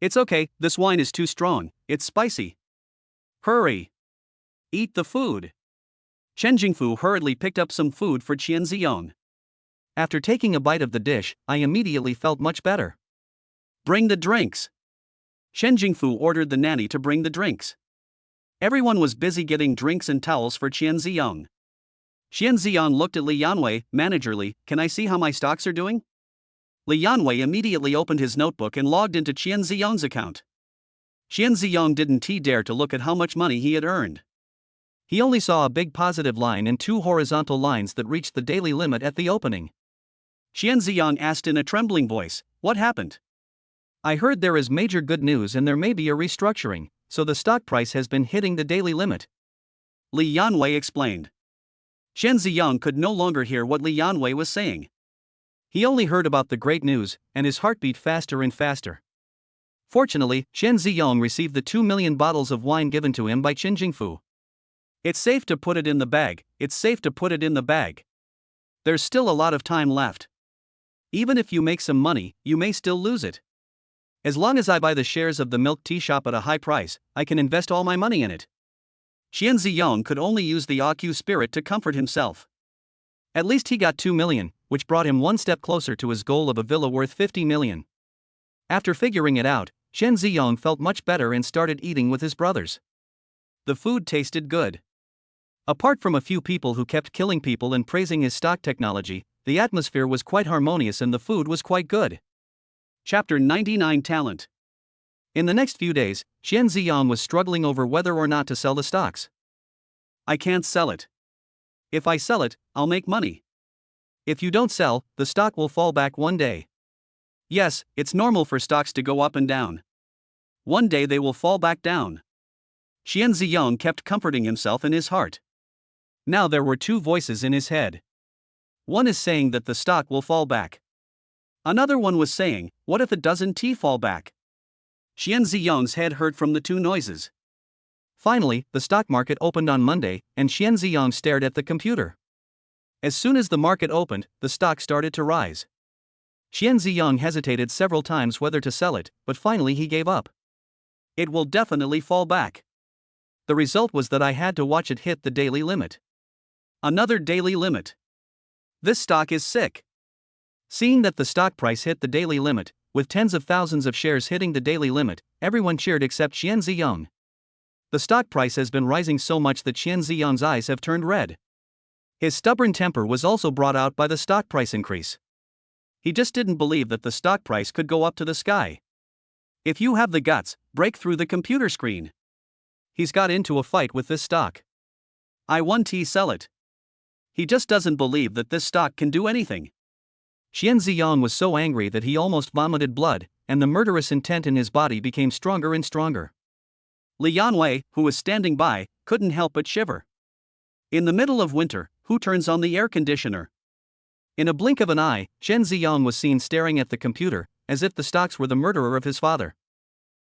It's okay, this wine is too strong, it's spicy. Hurry. Eat the food. Chen Jingfu hurriedly picked up some food for Qian Ziyong. After taking a bite of the dish, I immediately felt much better. Bring the drinks. Chen Jingfu ordered the nanny to bring the drinks. Everyone was busy getting drinks and towels for Qian Ziyong. Qian Ziyong looked at Li Yanwei, managerly, can I see how my stocks are doing? Li Yanwei immediately opened his notebook and logged into Qian Ziyong's account. Qian Ziyong didn't dare to look at how much money he had earned. He only saw a big positive line and 2 horizontal lines that reached the daily limit at the opening. Qian Ziyong asked in a trembling voice, what happened? I heard there is major good news and there may be a restructuring, so the stock price has been hitting the daily limit. Li Yanwei explained. Chen Ziyang could no longer hear what Li Yanwei was saying. He only heard about the great news, and his heart beat faster and faster. Fortunately, Chen Ziyang received the 2 million bottles of wine given to him by Qin Jingfu. It's safe to put it in the bag, it's safe to put it in the bag. There's still a lot of time left. Even if you make some money, you may still lose it. As long as I buy the shares of the milk tea shop at a high price, I can invest all my money in it. Qian Ziyang could only use the AQ spirit to comfort himself. At least he got 2 million, which brought him one step closer to his goal of a villa worth 50 million. After figuring it out, Qian Ziyang felt much better and started eating with his brothers. The food tasted good. Apart from a few people who kept killing people and praising his stock technology, the atmosphere was quite harmonious and the food was quite good. Chapter 99 Talent. In the next few days, Qian Ziyang was struggling over whether or not to sell the stocks. I can't sell it. If I sell it, I'll make money. If you don't sell, the stock will fall back one day. Yes, it's normal for stocks to go up and down. One day they will fall back down. Qian Ziyang kept comforting himself in his heart. Now there were two voices in his head. One is saying that the stock will fall back. Another one was saying, what if it doesn't fall back? Qian Ziyang's head hurt from the two noises. Finally, the stock market opened on Monday, and Qian Ziyang stared at the computer. As soon as the market opened, the stock started to rise. Qian Ziyang hesitated several times whether to sell it, but finally he gave up. It will definitely fall back. The result was that I had to watch it hit the daily limit. Another daily limit. This stock is sick. Seeing that the stock price hit the daily limit, with tens of thousands of shares hitting the daily limit, everyone cheered except Qian Ziyang. The stock price has been rising so much that Qian Ziyang's eyes have turned red. His stubborn temper was also brought out by the stock price increase. He just didn't believe that the stock price could go up to the sky. If you have the guts, break through the computer screen. He's got into a fight with this stock. I want to sell it. He just doesn't believe that this stock can do anything. Qian Ziyang was so angry that he almost vomited blood, and the murderous intent in his body became stronger and stronger. Li Yanwei, who was standing by, couldn't help but shiver. In the middle of winter, who turns on the air conditioner? In a blink of an eye, Chen Ziyang was seen staring at the computer, as if the stocks were the murderer of his father.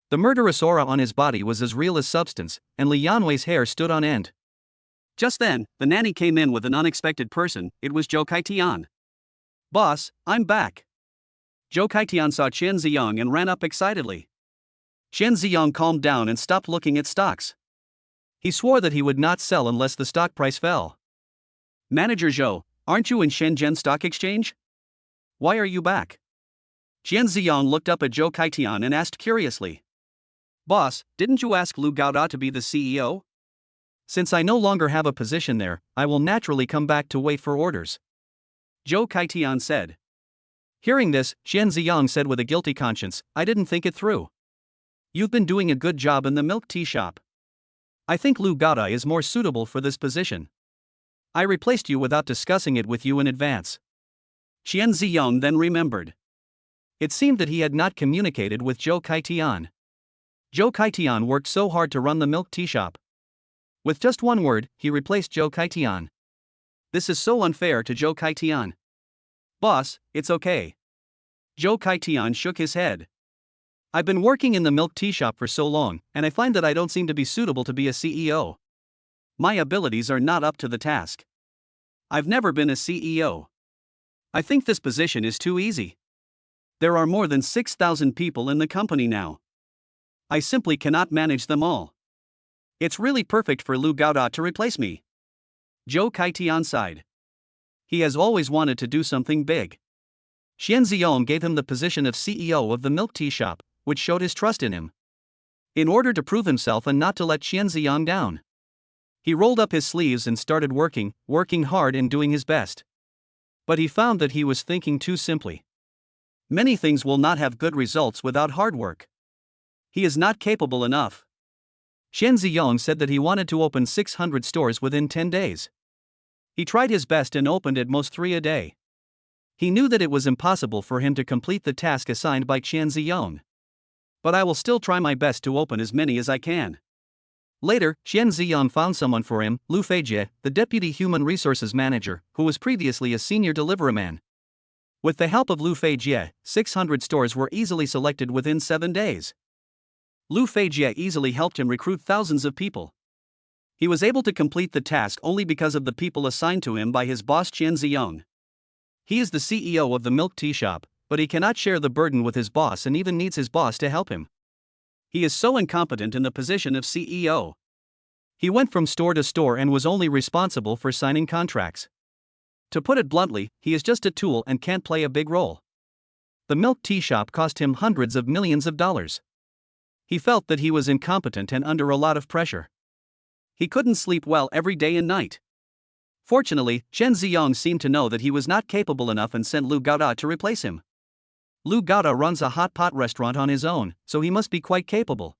The murderous aura on his body was as real as substance, and Li Yanwei's hair stood on end. Just then, the nanny came in with an unexpected person. It was Zhou Kaitian. Boss, I'm back. Zhou Kaitian saw Chen Ziyang and ran up excitedly. Chen Ziyang calmed down and stopped looking at stocks. He swore that he would not sell unless the stock price fell. Manager Zhou, aren't you in Shenzhen Stock Exchange? Why are you back? Chen Ziyang looked up at Zhou Kaitian and asked curiously. Boss, didn't you ask Lu Gaoda to be the CEO? Since I no longer have a position there, I will naturally come back to wait for orders. Zhou Kaitian said. Hearing this, Chen Ziyang said with a guilty conscience, I didn't think it through. You've been doing a good job in the milk tea shop. I think Lu Gaoda is more suitable for this position. I replaced you without discussing it with you in advance. Chen Ziyang then remembered. It seemed that he had not communicated with Zhou Kaitian. Zhou Kaitian worked so hard to run the milk tea shop. With just one word, he replaced Zhou Kaitian. This is so unfair to Zhou Kaitian. Boss, it's okay. Zhou Kaitian shook his head. I've been working in the milk tea shop for so long, and I find that I don't seem to be suitable to be a CEO. My abilities are not up to the task. I've never been a CEO. I think this position is too easy. There are more than 6,000 people in the company now. I simply cannot manage them all. It's really perfect for Lu Gaoda to replace me. Zhou Kaitian sighed. He has always wanted to do something big. Qian Ziyang gave him the position of CEO of the milk tea shop, which showed his trust in him. In order to prove himself and not to let Qian Ziyang down, he rolled up his sleeves and started working hard and doing his best. But he found that he was thinking too simply. Many things will not have good results without hard work. He is not capable enough. Qian Ziyang said that he wanted to open 600 stores within 10 days. He tried his best and opened at most 3 a day. He knew that it was impossible for him to complete the task assigned by Qian Ziyang. but I will still try my best to open as many as I can. Later, Qian Ziyang found someone for him, Lu Feijie, the deputy human resources manager, who was previously a senior deliveryman. With the help of Lu Feijie, 600 stores were easily selected within 7 days. Lu Feijie easily helped him recruit thousands of people. He was able to complete the task only because of the people assigned to him by his boss Qian Ziyang. He is the CEO of the milk tea shop, but he cannot share the burden with his boss and even needs his boss to help him. He is so incompetent in the position of CEO. He went from store to store and was only responsible for signing contracts. To put it bluntly, he is just a tool and can't play a big role. The milk tea shop cost him hundreds of millions of dollars. He felt that he was incompetent and under a lot of pressure. He couldn't sleep well every day and night. Fortunately, Chen Ziyang seemed to know that he was not capable enough and sent Lu Gaoda to replace him. Lu Gaoda runs a hot pot restaurant on his own, so he must be quite capable.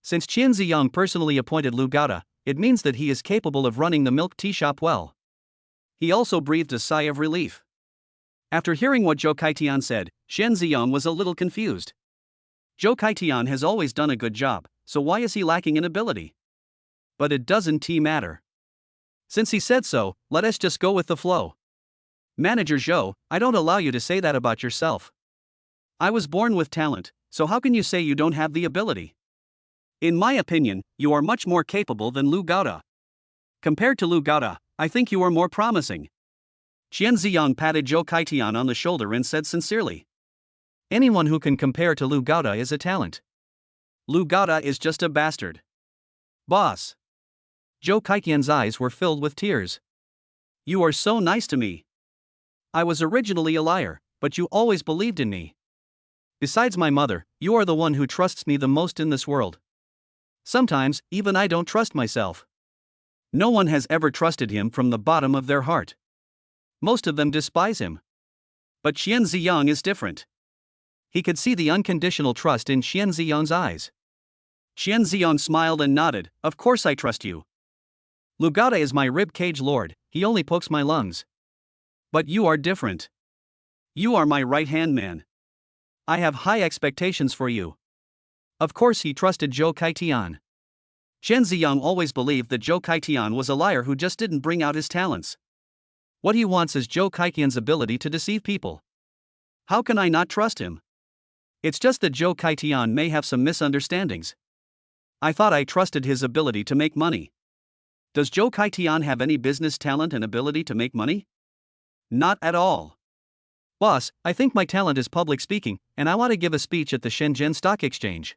Since Chen Ziyang personally appointed Lu Gaoda, it means that he is capable of running the milk tea shop well. He also breathed a sigh of relief. After hearing what Zhou Kaitian said, Chen Ziyang was a little confused. Zhou Kaitian has always done a good job, so why is he lacking in ability? But it doesn't matter. Since he said so, let us just go with the flow. Manager Zhou, I don't allow you to say that about yourself. I was born with talent, so how can you say you don't have the ability? In my opinion, you are much more capable than Lu Gaoda. Compared to Lu Gaoda, I think you are more promising. Qian Ziyang patted Zhou Kaitian on the shoulder and said sincerely. Anyone who can compare to Lu Gaoda is a talent. Lu Gaoda is just a bastard. Boss. Zhou Kaitian's eyes were filled with tears. You are so nice to me. I was originally a liar, but you always believed in me. Besides my mother, you are the one who trusts me the most in this world. Sometimes, even I don't trust myself. No one has ever trusted him from the bottom of their heart. Most of them despise him. But Qian Ziyang is different. He could see the unconditional trust in Qian Ziyang's eyes. Qian Ziyang smiled and nodded, of course I trust you. Lu Gaoda is my rib cage lord, he only pokes my lungs. But you are different. You are my right-hand man. I have high expectations for you. Of course he trusted Zhou Kaitian. Chen Ziyang always believed that Zhou Kaitian was a liar who just didn't bring out his talents. What he wants is Zhou Kaitian's ability to deceive people. How can I not trust him? It's just that Zhou Kaitian may have some misunderstandings. I thought I trusted his ability to make money. Does Zhou Kaitian have any business talent and ability to make money? Not at all. Boss, I think my talent is public speaking, and I want to give a speech at the Shenzhen Stock Exchange.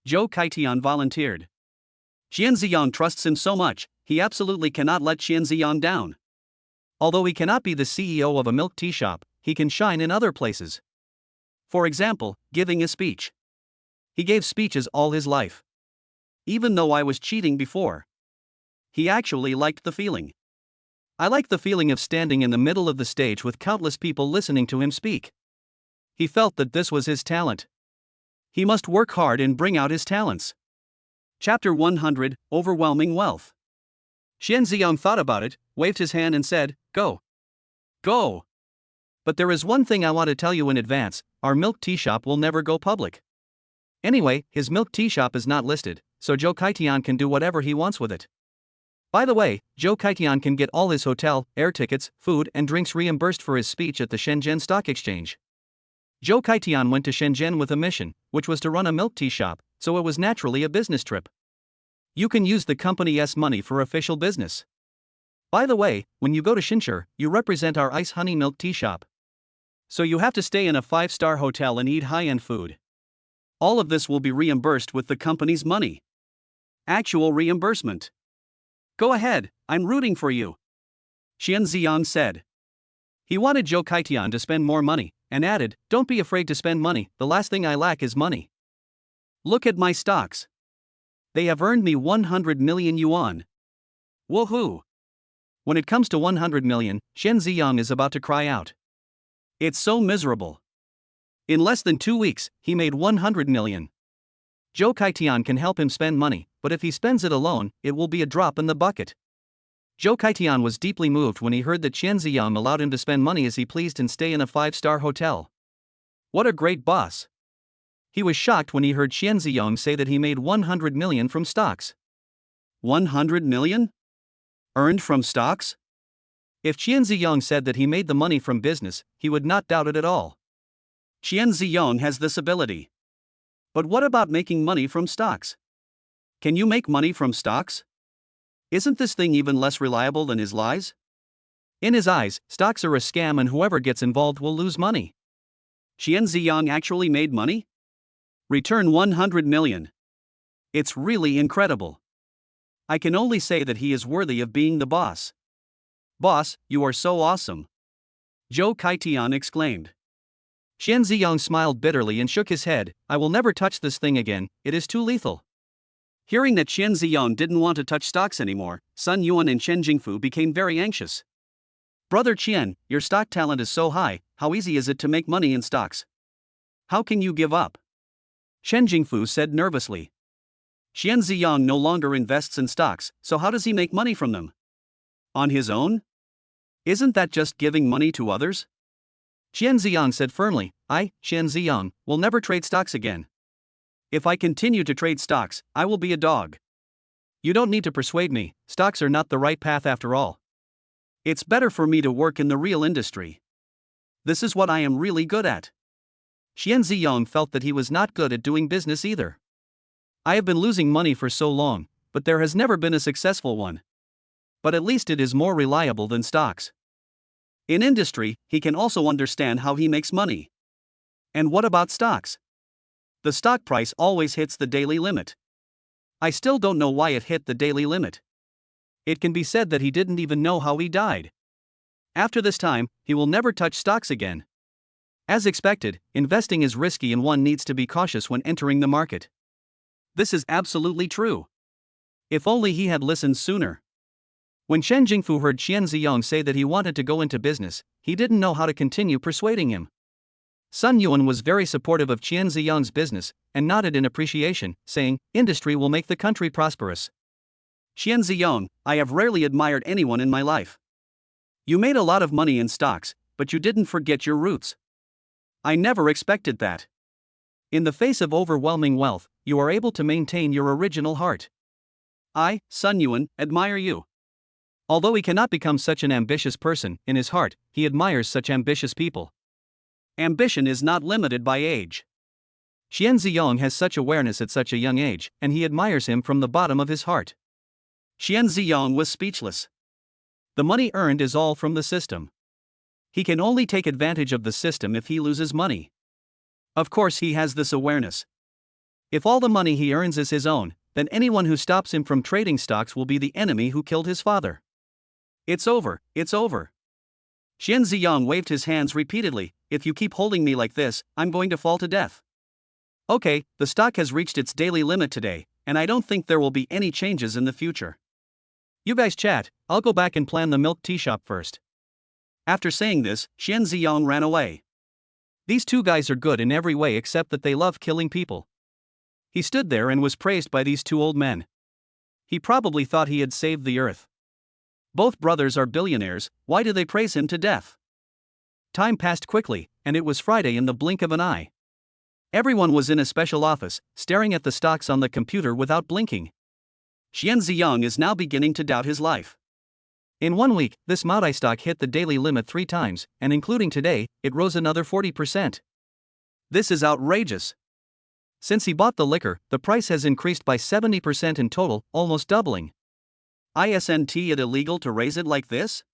Zhou Kaitian volunteered. Qian Ziyang trusts him so much, he absolutely cannot let Qian Ziyang down. Although he cannot be the CEO of a milk tea shop, he can shine in other places. For example, giving a speech. He gave speeches all his life. Even though I was cheating before. He actually liked the feeling. I like the feeling of standing in the middle of the stage with countless people listening to him speak. He felt that this was his talent. He must work hard and bring out his talents. Chapter 100, Overwhelming Wealth. Qian Ziyang thought about it, waved his hand and said, Go. Go. But there is one thing I want to tell you in advance, our milk tea shop will never go public. Anyway, his milk tea shop is not listed, so Zhou Kaitian can do whatever he wants with it. By the way, Zhou Kaitian can get all his hotel, air tickets, food and drinks reimbursed for his speech at the Shenzhen Stock Exchange. Zhou Kaitian went to Shenzhen with a mission, which was to run a milk tea shop, so it was naturally a business trip. You can use the company's money for official business. By the way, when you go to Shinsher, you represent our ice honey milk tea shop. So you have to stay in a 5-star hotel and eat high-end food. All of this will be reimbursed with the company's money. Actual reimbursement. Go ahead, I'm rooting for you. Qian Ziyang said. He wanted Zhou Kaitian to spend more money, and added, Don't be afraid to spend money, the last thing I lack is money. Look at my stocks. They have earned me 100 million yuan. Woohoo! When it comes to 100 million, Qian Ziyang is about to cry out. It's so miserable. In less than 2 weeks, he made 100 million. Zhou Kaitian can help him spend money, but if he spends it alone, it will be a drop in the bucket. Zhou Kaitian was deeply moved when he heard that Qian Ziyang allowed him to spend money as he pleased and stay in a 5-star hotel. What a great boss! He was shocked when he heard Qian Ziyong say that he made 100 million from stocks. 100 million? Earned from stocks? If Qian Ziyong said that he made the money from business, he would not doubt it at all. Qian Ziyong has this ability. But what about making money from stocks? Can you make money from stocks? Isn't this thing even less reliable than his lies? In his eyes, stocks are a scam and whoever gets involved will lose money. Qian Ziyong actually made money? Return 100 million. It's really incredible. I can only say that he is worthy of being the boss. Boss, you are so awesome. Zhou Kaitian exclaimed. Qian Ziyong smiled bitterly and shook his head. I will never touch this thing again, it is too lethal. Hearing that Qian Ziyong didn't want to touch stocks anymore, Sun Yuan and Chen Jingfu became very anxious. Brother Qian, your stock talent is so high, how easy is it to make money in stocks? How can you give up? Chen Jingfu said nervously. Qian Ziyong no longer invests in stocks, so how does he make money from them? On his own? Isn't that just giving money to others? Qian Ziyong said firmly, I, Qian Ziyong, will never trade stocks again. If I continue to trade stocks, I will be a dog. You don't need to persuade me, stocks are not the right path after all. It's better for me to work in the real industry. This is what I am really good at. Qian Ziyong felt that he was not good at doing business either. I have been losing money for so long, but there has never been a successful one. But at least it is more reliable than stocks. In industry, he can also understand how he makes money. And what about stocks? The stock price always hits the daily limit. I still don't know why it hit the daily limit. It can be said that he didn't even know how he died. After this time, he will never touch stocks again. As expected, investing is risky and one needs to be cautious when entering the market. This is absolutely true. If only he had listened sooner. When Chen Jingfu heard Qian Ziyong say that he wanted to go into business, he didn't know how to continue persuading him. Sun Yuan was very supportive of Qian Ziyong's business, and nodded in appreciation, saying, industry will make the country prosperous. Qian Ziyong, I have rarely admired anyone in my life. You made a lot of money in stocks, but you didn't forget your roots. I never expected that. In the face of overwhelming wealth, you are able to maintain your original heart. I, Sun Yuan, admire you. Although he cannot become such an ambitious person, in his heart, he admires such ambitious people. Ambition is not limited by age. Qian Ziyong has such awareness at such a young age, and he admires him from the bottom of his heart. Qian Ziyong was speechless. The money earned is all from the system. He can only take advantage of the system if he loses money. Of course he has this awareness. If all the money he earns is his own, then anyone who stops him from trading stocks will be the enemy who killed his father. It's over, it's over. Qian Ziyong waved his hands repeatedly. If you keep holding me like this, I'm going to fall to death. Okay, the stock has reached its daily limit today, and I don't think there will be any changes in the future. You guys chat, I'll go back and plan the milk tea shop first. After saying this, Qian Ziyong ran away. These two guys are good in every way except that they love killing people. He stood there and was praised by these two old men. He probably thought he had saved the earth. Both brothers are billionaires, why do they praise him to death? Time passed quickly, and it was Friday in the blink of an eye. Everyone was in a special office, staring at the stocks on the computer without blinking. Qian Ziyong is now beginning to doubt his life. In 1 week, this Maotai stock hit the daily limit 3 times, and including today, it rose another 40%. This is outrageous. Since he bought the liquor, the price has increased by 70% in total, almost doubling. Isn't it illegal to raise it like this?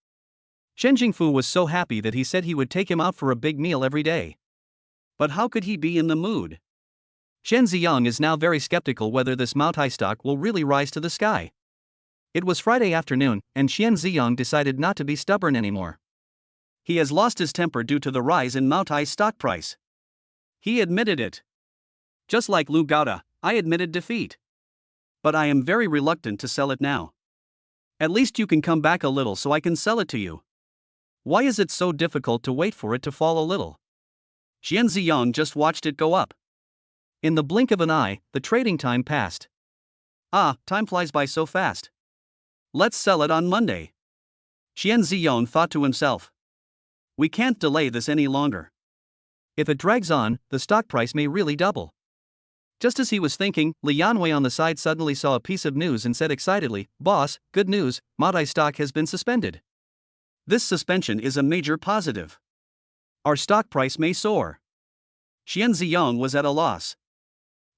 Chen Jingfu was so happy that he said he would take him out for a big meal every day. But how could he be in the mood? Qian Ziyong is now very skeptical whether this Maotai stock will really rise to the sky. It was Friday afternoon, and Qian Ziyong decided not to be stubborn anymore. He has lost his temper due to the rise in Maotai's stock price. He admitted it. Just like Lu Gaoda, I admitted defeat. But I am very reluctant to sell it now. At least you can come back a little so I can sell it to you. Why is it so difficult to wait for it to fall a little? Qian Ziyong just watched it go up. In the blink of an eye, the trading time passed. Time flies by so fast. Let's sell it on Monday. Qian Ziyong thought to himself. We can't delay this any longer. If it drags on, the stock price may really double. Just as he was thinking, Li Yanwei on the side suddenly saw a piece of news and said excitedly, "Boss, good news, Matai stock has been suspended. This suspension is a major positive. Our stock price may soar." Qian Ziyong was at a loss.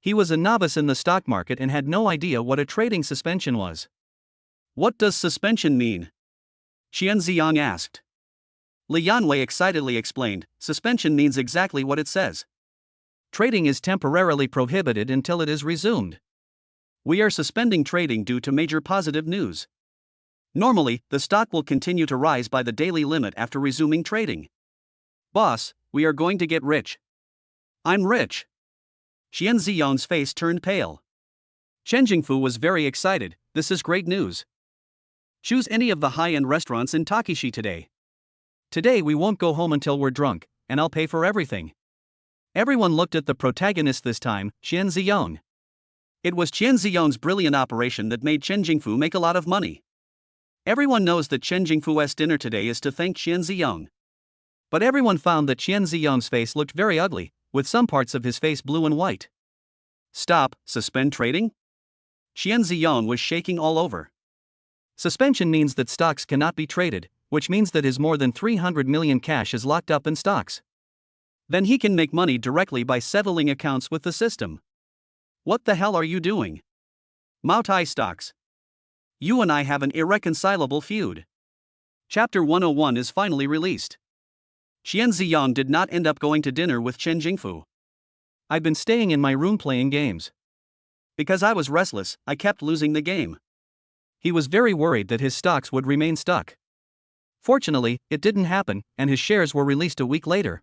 He was a novice in the stock market and had no idea what a trading suspension was. "What does suspension mean?" Qian Ziyong asked. Li Yanwei excitedly explained, "Suspension means exactly what it says. Trading is temporarily prohibited until it is resumed. We are suspending trading due to major positive news. Normally, the stock will continue to rise by the daily limit after resuming trading. Boss, we are going to get rich." "I'm rich." Qian Ziyong's face turned pale. Chen Jingfu was very excited. "This is great news. Choose any of the high-end restaurants in Takishi today. Today we won't go home until we're drunk, and I'll pay for everything." Everyone looked at the protagonist this time, Qian Ziyong. It was Qian Ziyong's brilliant operation that made Chen Jingfu make a lot of money. Everyone knows that Chen Jingfu's dinner today is to thank Qian Ziyong. But everyone found that Qian Ziyong's face looked very ugly, with some parts of his face blue and white. "Stop, suspend trading?" Qian Ziyong was shaking all over. Suspension means that stocks cannot be traded, which means that his more than 300 million cash is locked up in stocks. Then he can make money directly by settling accounts with the system. "What the hell are you doing? Matai stocks. You and I have an irreconcilable feud." Chapter 101 is finally released. Qian Ziyong did not end up going to dinner with Chen Jingfu. "I've been staying in my room playing games. Because I was restless, I kept losing the game." He was very worried that his stocks would remain stuck. Fortunately, it didn't happen, and his shares were released a week later.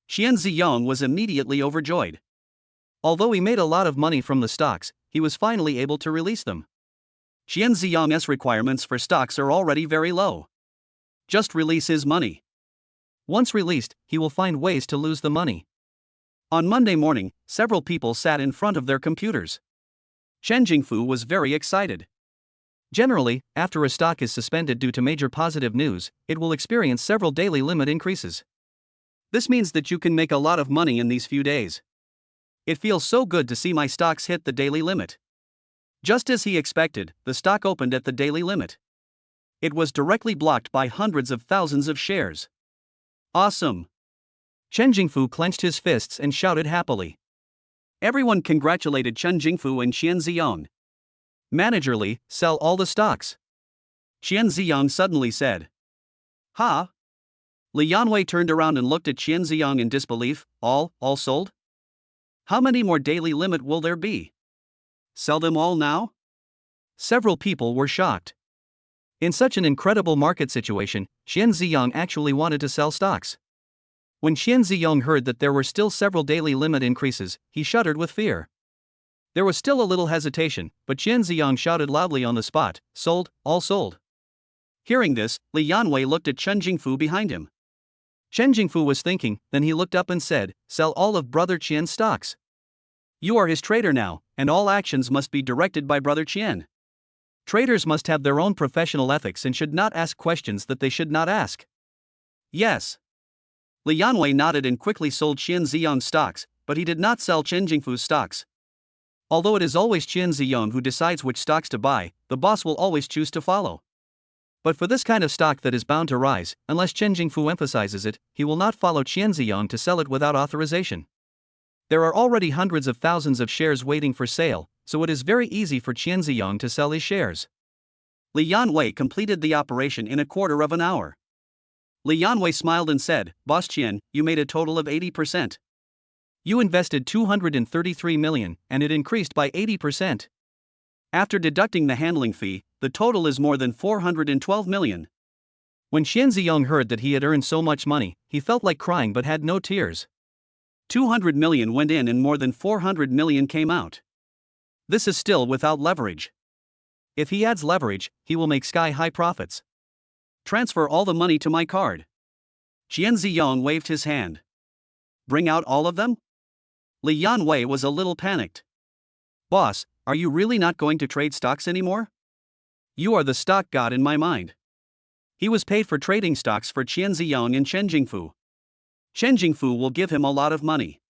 Qian Ziyong was immediately overjoyed. Although he made a lot of money from the stocks, he was finally able to release them. Qian Ziyong's requirements for stocks are already very low. Just release his money. Once released, he will find ways to lose the money. On Monday morning, several people sat in front of their computers. Chen Jingfu was very excited. Generally, after a stock is suspended due to major positive news, it will experience several daily limit increases. This means that you can make a lot of money in these few days. It feels so good to see my stocks hit the daily limit. Just as he expected, the stock opened at the daily limit. It was directly blocked by hundreds of thousands of shares. Awesome! Chen Jingfu clenched his fists and shouted happily. Everyone congratulated Chen Jingfu and Qian Ziyong. "Manager Li, sell all the stocks." Qian Ziyong suddenly said. "Huh?" Li Yanwei turned around and looked at Qian Ziyong in disbelief. All sold? How many more daily limit will there be? Sell them all now?" Several people were shocked. In such an incredible market situation, Qian Ziyong actually wanted to sell stocks. When Qian Ziyong heard that there were still several daily limit increases, he shuddered with fear. There was still a little hesitation, but Qian Ziyong shouted loudly on the spot, "Sold, all sold." Hearing this, Li Yanwei looked at Chen Jingfu behind him. Chen Jingfu was thinking, then he looked up and said, "Sell all of Brother Qian's stocks. You are his trader now, and all actions must be directed by Brother Qian. Traders must have their own professional ethics and should not ask questions that they should not ask." "Yes." Li Yanwei nodded and quickly sold Qian Ziyong's stocks, but he did not sell Chen Jingfu's stocks. Although it is always Qian Ziyong who decides which stocks to buy, the boss will always choose to follow. But for this kind of stock that is bound to rise, unless Chen Jingfu emphasizes it, he will not follow Qian Ziyong to sell it without authorization. There are already hundreds of thousands of shares waiting for sale, so it is very easy for Qian Ziyong to sell his shares. Li Yanwei completed the operation in a quarter of an hour. Li Yanwei smiled and said, "Boss Qian, you made a total of 80%. You invested 233 million, and it increased by 80%. After deducting the handling fee, the total is more than 412 million. When Qian Ziyong heard that he had earned so much money, he felt like crying but had no tears. 200 million went in and more than 400 million came out. This is still without leverage. If he adds leverage, he will make sky-high profits. Transfer all the money to my card." Qian Ziyong waved his hand. "Bring out all of them?" Li Yanwei was a little panicked. "Boss, are you really not going to trade stocks anymore? You are the stock god in my mind." He was paid for trading stocks for Qian Ziyong and Chen Jingfu. Chen Jingfu will give him a lot of money.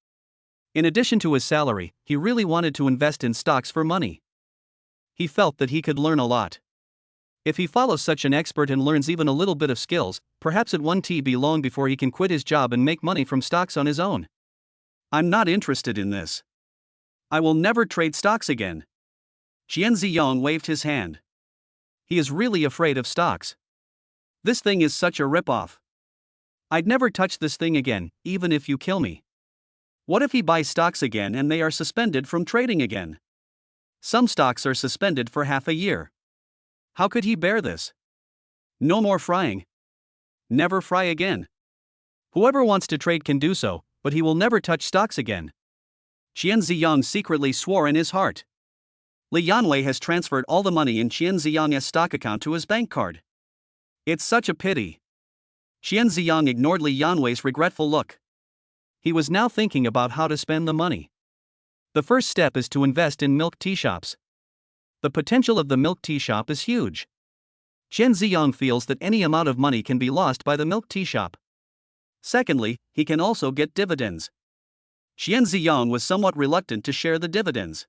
In addition to his salary, he really wanted to invest in stocks for money. He felt that he could learn a lot. If he follows such an expert and learns even a little bit of skills, perhaps it won't be long before he can quit his job and make money from stocks on his own. I'm not interested in this. I will never trade stocks again. Qian Ziyong waved his hand. He is really afraid of stocks. This thing is such a rip-off. I'd never touch this thing again, even if you kill me. What if he buys stocks again and they are suspended from trading again? Some stocks are suspended for half a year. How could he bear this? No more frying. Never fry again. Whoever wants to trade can do so, but he will never touch stocks again. Qian Ziyong secretly swore in his heart. Li Yanwei has transferred all the money in Qian Ziyong's stock account to his bank card. It's such a pity. Qian Ziyong ignored Li Yanwei's regretful look. He was now thinking about how to spend the money. The first step is to invest in milk tea shops. The potential of the milk tea shop is huge. Qian Ziyong feels that any amount of money can be lost by the milk tea shop. Secondly, he can also get dividends. Qian Ziyong was somewhat reluctant to share the dividends,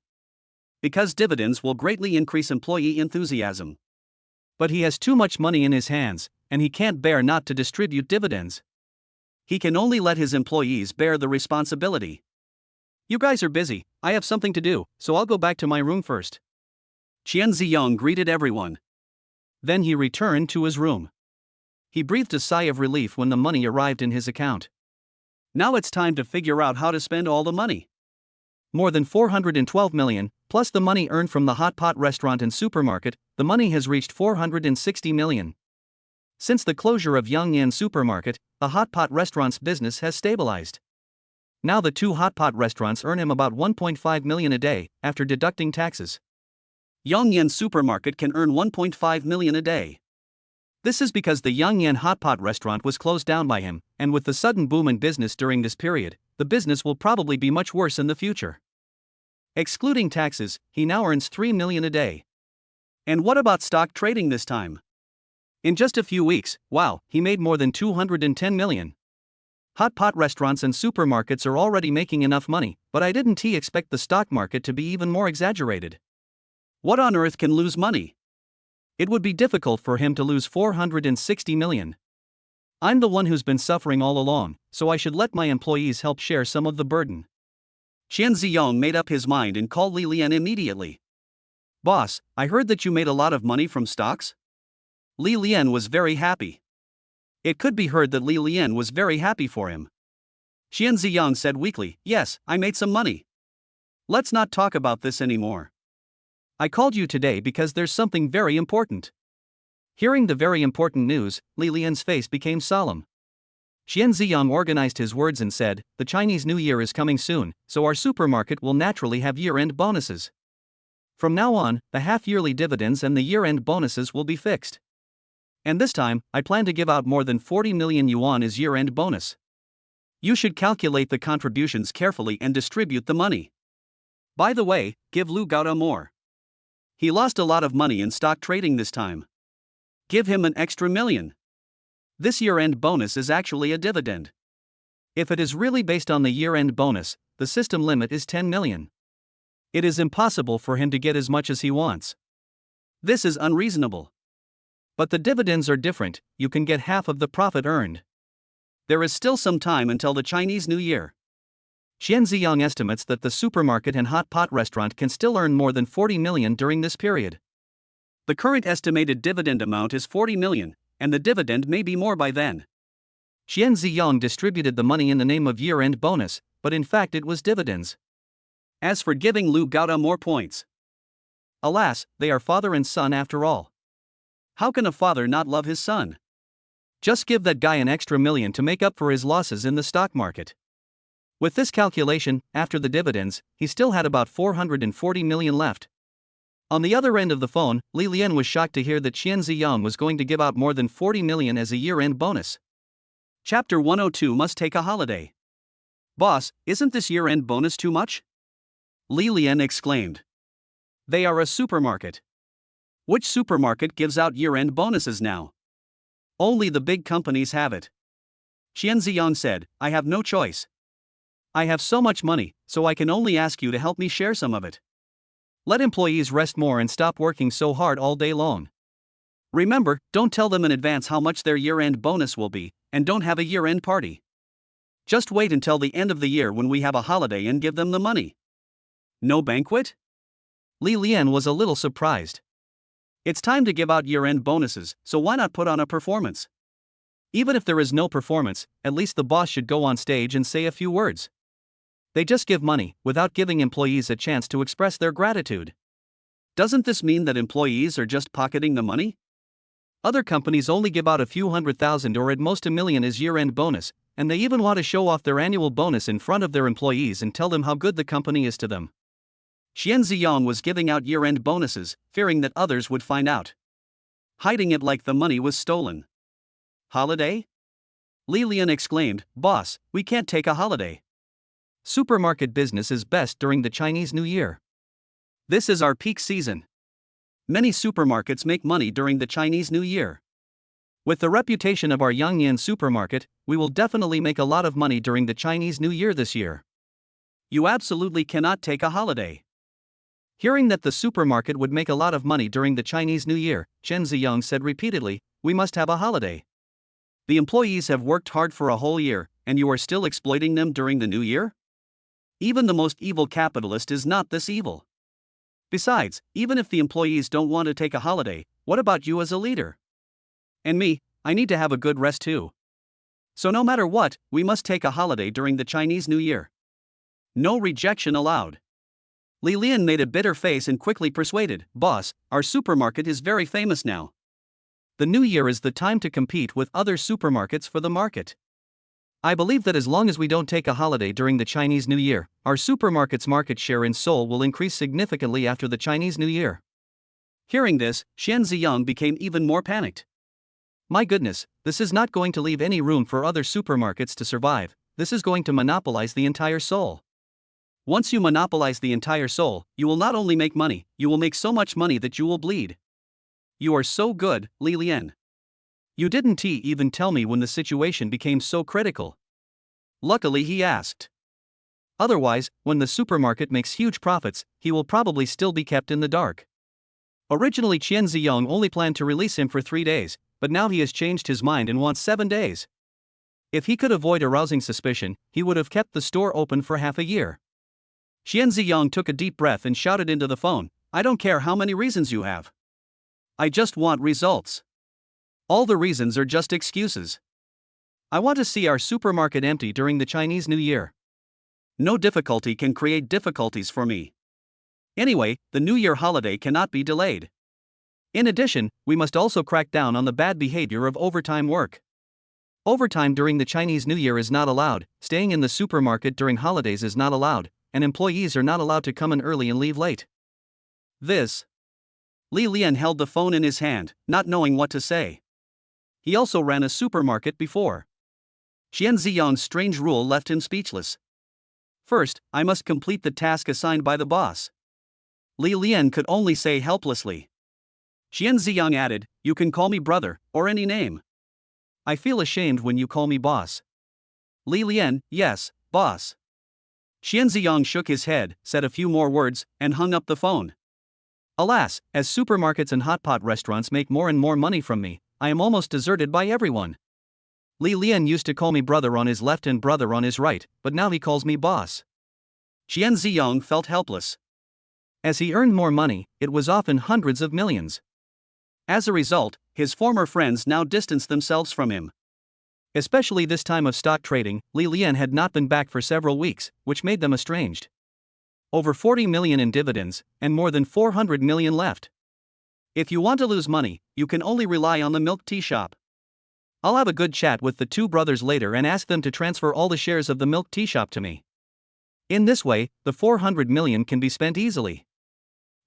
because dividends will greatly increase employee enthusiasm. But he has too much money in his hands, and he can't bear not to distribute dividends. He can only let his employees bear the responsibility. You guys are busy, I have something to do, so I'll go back to my room first. Qian Ziyong greeted everyone. Then he returned to his room. He breathed a sigh of relief when the money arrived in his account. Now it's time to figure out how to spend all the money. More than 412 million, plus the money earned from the hot pot restaurant and supermarket, the money has reached 460 million. Since the closure of Yongyan supermarket, the hot pot restaurant's business has stabilized. Now the two hot pot restaurants earn him about 1.5 million a day, after deducting taxes. Yongyan supermarket can earn 1.5 million a day. This is because the Yongyan hot pot restaurant was closed down by him, and with the sudden boom in business during this period, the business will probably be much worse in the future. Excluding taxes, he now earns 3 million a day. And what about stock trading this time? In just a few weeks, wow, he made more than 210 million. Hot pot restaurants and supermarkets are already making enough money, but I didn't expect the stock market to be even more exaggerated. What on earth can lose money? It would be difficult for him to lose 460 million. I'm the one who's been suffering all along, so I should let my employees help share some of the burden. Qian Ziyong made up his mind and called Li Lian immediately. Boss, I heard that you made a lot of money from stocks? Li Lian was very happy. It could be heard that Li Lian was very happy for him. Qian Ziyong said weakly, yes, I made some money. Let's not talk about this anymore. I called you today because there's something very important. Hearing the very important news, Li Lian's face became solemn. Qian Ziyong organized his words and said, the Chinese New Year is coming soon, so our supermarket will naturally have year-end bonuses. From now on, the half-yearly dividends and the year-end bonuses will be fixed. And this time, I plan to give out more than 40 million yuan as year-end bonus. You should calculate the contributions carefully and distribute the money. By the way, give Lu Gaota more. He lost a lot of money in stock trading this time. Give him an extra million. This year-end bonus is actually a dividend. If it is really based on the year-end bonus, the system limit is 10 million. It is impossible for him to get as much as he wants. This is unreasonable. But the dividends are different, you can get half of the profit earned. There is still some time until the Chinese New Year. Qian Ziyong estimates that the supermarket and hot pot restaurant can still earn more than 40 million during this period. The current estimated dividend amount is 40 million, and the dividend may be more by then. Qian Ziyong distributed the money in the name of year-end bonus, but in fact it was dividends. As for giving Lu Gaota more points, alas, they are father and son after all. How can a father not love his son? Just give that guy an extra million to make up for his losses in the stock market. With this calculation, after the dividends, he still had about 440 million left. On the other end of the phone, Li Lian was shocked to hear that Qian Ziyong was going to give out more than 40 million as a year-end bonus. Chapter 102 must take a holiday. Boss, isn't this year-end bonus too much? Li Lian exclaimed. They are a supermarket. Which supermarket gives out year-end bonuses now? Only the big companies have it. Qian Ziyong said, I have no choice. I have so much money, so I can only ask you to help me share some of it. Let employees rest more and stop working so hard all day long. Remember, don't tell them in advance how much their year-end bonus will be, and don't have a year-end party. Just wait until the end of the year when we have a holiday and give them the money. No banquet? Li Lian was a little surprised. It's time to give out year-end bonuses, so why not put on a performance? Even if there is no performance, at least the boss should go on stage and say a few words. They just give money, without giving employees a chance to express their gratitude. Doesn't this mean that employees are just pocketing the money? Other companies only give out a few $100,000 or at most $1 million as year-end bonus, and they even want to show off their annual bonus in front of their employees and tell them how good the company is to them. Xian Ziyong was giving out year-end bonuses, fearing that others would find out. Hiding it like the money was stolen. Holiday? Li Lian exclaimed, "Boss, we can't take a holiday. Supermarket business is best during the Chinese New Year. This is our peak season. Many supermarkets make money during the Chinese New Year. With the reputation of our Yangnian supermarket, we will definitely make a lot of money during the Chinese New Year this year. You absolutely cannot take a holiday." Hearing that the supermarket would make a lot of money during the Chinese New Year, Chen Ziyong said repeatedly, "We must have a holiday. The employees have worked hard for a whole year, and you are still exploiting them during the New Year? Even the most evil capitalist is not this evil. Besides, even if the employees don't want to take a holiday, what about you as a leader? And me, I need to have a good rest too. So no matter what, we must take a holiday during the Chinese New Year. No rejection allowed." Li Lian made a bitter face and quickly persuaded, "Boss, our supermarket is very famous now. The New Year is the time to compete with other supermarkets for the market. I believe that as long as we don't take a holiday during the Chinese New Year, our supermarket's market share in Seoul will increase significantly after the Chinese New Year." Hearing this, Xian Ziyong became even more panicked. My goodness, this is not going to leave any room for other supermarkets to survive. This is going to monopolize the entire Seoul. Once you monopolize the entire Seoul, you will not only make money, you will make so much money that you will bleed. You are so good, Li Lian. You didn't even tell me when the situation became so critical. Luckily he asked. Otherwise, when the supermarket makes huge profits, he will probably still be kept in the dark. Originally Chen Ziyong only planned to release him for 3 days, but now he has changed his mind and wants 7 days. If he could avoid arousing suspicion, he would have kept the store open for half a year. Xian Ziyong took a deep breath and shouted into the phone, "I don't care how many reasons you have. I just want results. All the reasons are just excuses. I want to see our supermarket empty during the Chinese New Year. No difficulty can create difficulties for me. Anyway, the New Year holiday cannot be delayed. In addition, we must also crack down on the bad behavior of overtime work. Overtime during the Chinese New Year is not allowed, staying in the supermarket during holidays is not allowed, and employees are not allowed to come in early and leave late." This. Li Lian held the phone in his hand, not knowing what to say. He also ran a supermarket before. Xian Ziyong's strange rule left him speechless. First, I must complete the task assigned by the boss. Li Lian could only say helplessly. Xian Ziyong added, "You can call me brother, or any name. I feel ashamed when you call me boss." Li Lian, "Yes, boss." Xian Ziyong shook his head, said a few more words, and hung up the phone. Alas, as supermarkets and hot pot restaurants make more and more money from me, I am almost deserted by everyone. Li Lian used to call me brother on his left and brother on his right, but now he calls me boss. Xian Ziyong felt helpless. As he earned more money, it was often hundreds of millions. As a result, his former friends now distanced themselves from him. Especially this time of stock trading, Li Lian had not been back for several weeks, which made them estranged. Over 40 million in dividends, and more than 400 million left. If you want to lose money, you can only rely on the milk tea shop. I'll have a good chat with the two brothers later and ask them to transfer all the shares of the milk tea shop to me. In this way, the 400 million can be spent easily.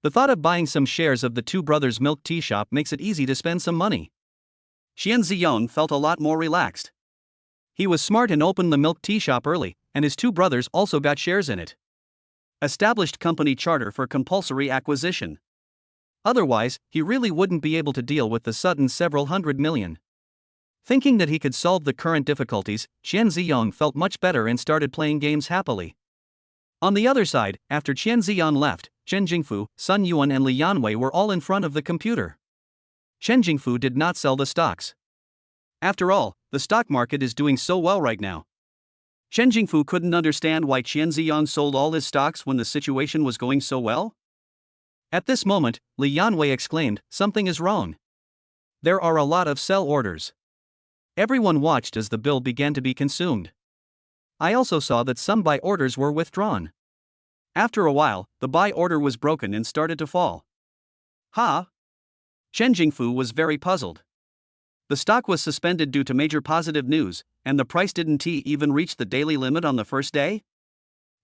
The thought of buying some shares of the two brothers' milk tea shop makes it easy to spend some money. Xian Ziyong felt a lot more relaxed. He was smart and opened the milk tea shop early, and his two brothers also got shares in it. Established company charter for compulsory acquisition. Otherwise, he really wouldn't be able to deal with the sudden several hundred million. Thinking that he could solve the current difficulties, Qian Ziyong felt much better and started playing games happily. On the other side, after Qian Ziyang left, Chen Jingfu, Sun Yuan and Li Yanwei were all in front of the computer. Chen Jingfu did not sell the stocks. After all, the stock market is doing so well right now. Chen Jingfu couldn't understand why Qian Ziyang sold all his stocks when the situation was going so well. At this moment, Li Yanwei exclaimed, "Something is wrong. There are a lot of sell orders." Everyone watched as the bill began to be consumed. I also saw that some buy orders were withdrawn. After a while, the buy order was broken and started to fall. Ha! Chen Jingfu was very puzzled. The stock was suspended due to major positive news, and the price didn't even reach the daily limit on the first day?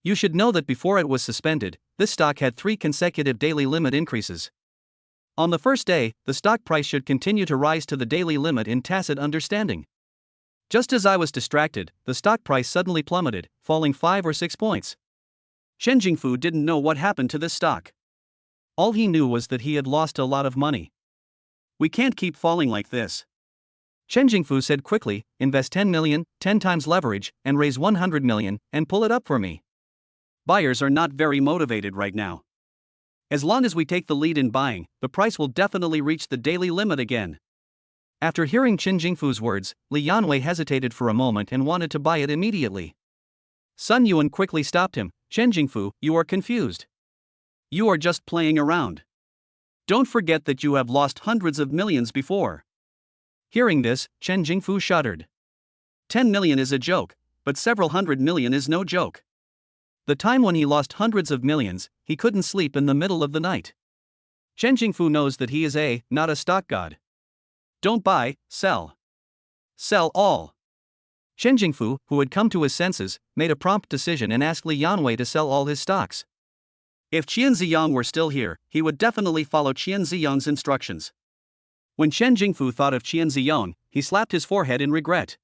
You should know that before it was suspended, this stock had 3 consecutive daily limit increases. On the first day, the stock price should continue to rise to the daily limit in tacit understanding. Just as I was distracted, the stock price suddenly plummeted, falling 5 or 6 points. Chen Jingfu didn't know what happened to this stock. All he knew was that he had lost a lot of money. We can't keep falling like this. Chen Jingfu said quickly, "Invest 10 million, 10 times leverage, and raise 100 million, and pull it up for me." Buyers are not very motivated right now. As long as we take the lead in buying, the price will definitely reach the daily limit again. After hearing Chen Jingfu's words, Li Yanwei hesitated for a moment and wanted to buy it immediately. Sun Yuan quickly stopped him. "Chen Jingfu, you are confused. You are just playing around. Don't forget that you have lost hundreds of millions before." Hearing this, Chen Jingfu shuddered. 10 million is a joke, but several hundred million is no joke. The time when he lost hundreds of millions, he couldn't sleep in the middle of the night. Chen Jingfu knows that he is not a stock god. Don't buy, sell. Sell all. Chen Jingfu, who had come to his senses, made a prompt decision and asked Li Yanwei to sell all his stocks. If Qian Ziyang were still here, he would definitely follow Qian Ziyang's instructions. When Chen Jingfu thought of Qian Ziyang, he slapped his forehead in regret.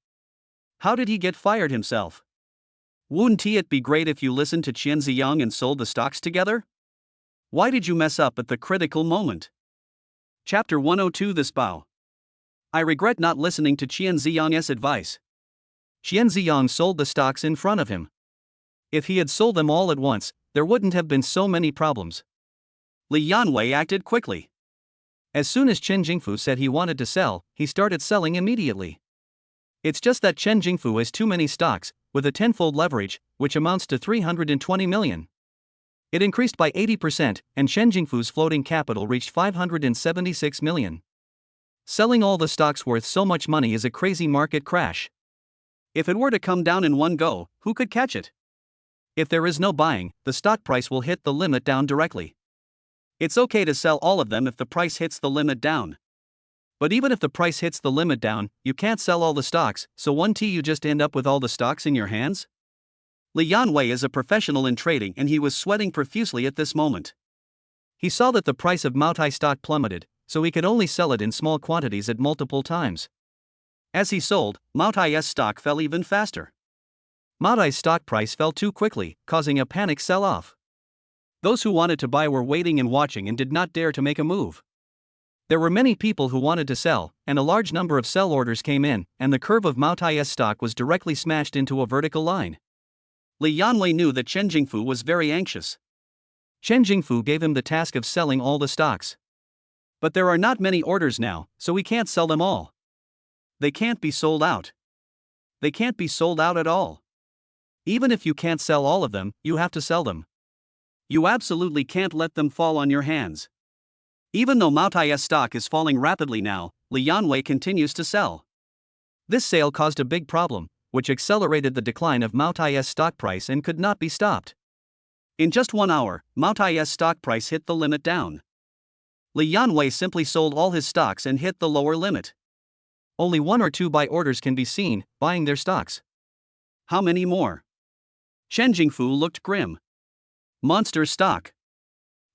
How did he get fired himself? Wouldn't it be great if you listened to Qian Ziyang and sold the stocks together? Why did you mess up at the critical moment? Chapter 102 This Bow. I regret not listening to Qian Ziyang's advice. Qian Ziyang sold the stocks in front of him. If he had sold them all at once, there wouldn't have been so many problems. Li Yanwei acted quickly. As soon as Chen Jingfu said he wanted to sell, he started selling immediately. It's just that Chen Jingfu has too many stocks, with a tenfold leverage, which amounts to 320 million. It increased by 80%, and Chen Jingfu's floating capital reached 576 million. Selling all the stocks worth so much money is a crazy market crash. If it were to come down in one go, who could catch it? If there is no buying, the stock price will hit the limit down directly. It's okay to sell all of them if the price hits the limit down. But even if the price hits the limit down, you can't sell all the stocks, so you just end up with all the stocks in your hands? Li Yanwei is a professional in trading and he was sweating profusely at this moment. He saw that the price of Moutai stock plummeted, so he could only sell it in small quantities at multiple times. As he sold, Moutai's stock fell even faster. Moutai's stock price fell too quickly, causing a panic sell-off. Those who wanted to buy were waiting and watching and did not dare to make a move. There were many people who wanted to sell, and a large number of sell orders came in, and the curve of Moutai's stock was directly smashed into a vertical line. Li Yanwei knew that Chen Jingfu was very anxious. Chen Jingfu gave him the task of selling all the stocks. But there are not many orders now, so we can't sell them all. They can't be sold out. They can't be sold out at all. Even if you can't sell all of them, you have to sell them. You absolutely can't let them fall on your hands. Even though Moutai's stock is falling rapidly now, Li Yanwei continues to sell. This sale caused a big problem, which accelerated the decline of Moutai's stock price and could not be stopped. In just 1 hour, Moutai's stock price hit the limit down. Li Yanwei simply sold all his stocks and hit the lower limit. Only 1 or 2 buy orders can be seen, buying their stocks. How many more? Chen Jingfu looked grim. Monster stock.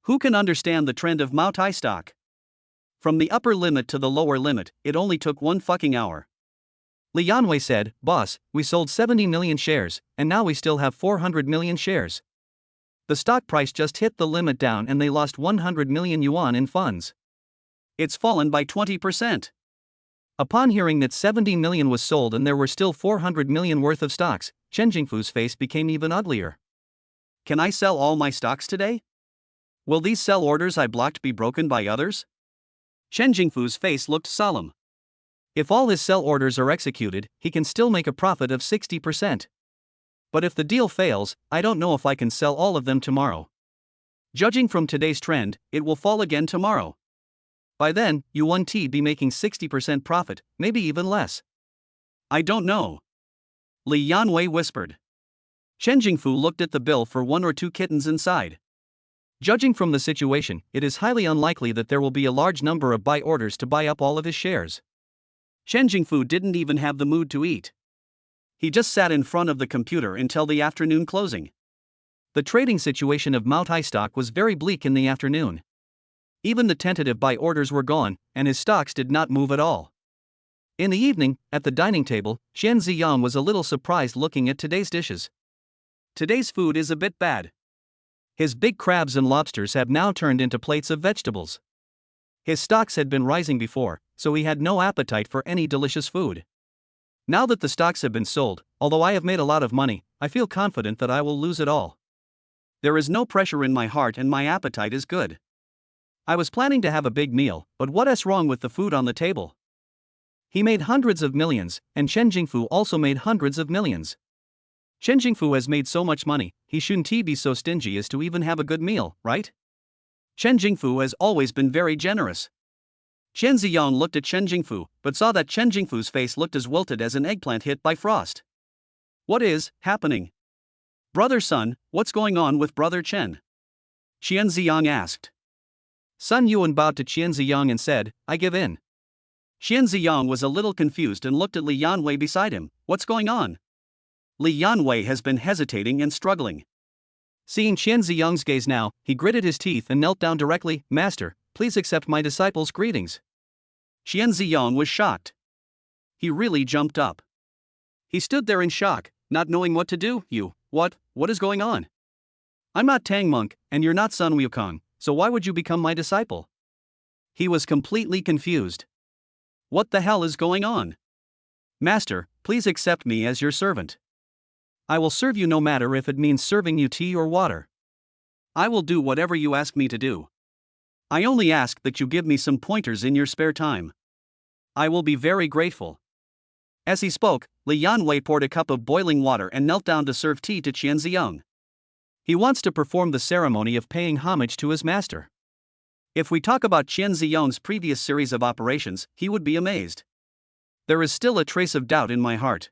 Who can understand the trend of Moutai stock? From the upper limit to the lower limit, it only took 1 fucking hour. Li Yanwei said, "Boss, we sold 70 million shares, and now we still have 400 million shares. The stock price just hit the limit down and they lost 100 million yuan in funds. It's fallen by 20%. Upon hearing that 70 million was sold and there were still 400 million worth of stocks, Chen Jingfu's face became even uglier. Can I sell all my stocks today? Will these sell orders I blocked be broken by others? Chen Jingfu's face looked solemn. If all his sell orders are executed, he can still make a profit of 60%. But if the deal fails, I don't know if I can sell all of them tomorrow. Judging from today's trend, it will fall again tomorrow. By then, you won't be making 60% profit, maybe even less. I don't know. Li Yanwei whispered. Chen Jingfu looked at the bill for 1 or 2 kittens inside. Judging from the situation, it is highly unlikely that there will be a large number of buy orders to buy up all of his shares. Chen Jingfu didn't even have the mood to eat. He just sat in front of the computer until the afternoon closing. The trading situation of Moutai stock was very bleak in the afternoon. Even the tentative buy orders were gone, and his stocks did not move at all. In the evening, at the dining table, Xian Ziyang was a little surprised looking at today's dishes. Today's food is a bit bad. His big crabs and lobsters have now turned into plates of vegetables. His stocks had been rising before, so he had no appetite for any delicious food. Now that the stocks have been sold, although I have made a lot of money, I feel confident that I will lose it all. There is no pressure in my heart and my appetite is good. I was planning to have a big meal, but what is wrong with the food on the table? He made hundreds of millions, and Chen Jingfu also made hundreds of millions. Chen Jingfu has made so much money, he shouldn't be so stingy as to even have a good meal, right? Chen Jingfu has always been very generous. Chen Ziyang looked at Chen Jingfu, but saw that Chen Jingfu's face looked as wilted as an eggplant hit by frost. What is happening? Brother Sun, what's going on with Brother Chen? Chen Ziyang asked. Sun Yuan bowed to Chen Ziyang and said, I give in. Chen Ziyang was a little confused and looked at Li Yanwei beside him. What's going on? Li Yanwei has been hesitating and struggling. Seeing Chen Ziyang's gaze now, he gritted his teeth and knelt down directly. Master, please accept my disciples' greetings. Chen Ziyang was shocked. He really jumped up. He stood there in shock, not knowing what to do. What is going on? I'm not Tang Monk, and you're not Sun Wukong, so why would you become my disciple? He was completely confused. What the hell is going on? Master, please accept me as your servant. I will serve you no matter if it means serving you tea or water. I will do whatever you ask me to do. I only ask that you give me some pointers in your spare time. I will be very grateful. As he spoke, Li Yanwei poured a cup of boiling water and knelt down to serve tea to Chen Ziyang. He wants to perform the ceremony of paying homage to his master. If we talk about Chen Ziyang's previous series of operations, he would be amazed. There is still a trace of doubt in my heart.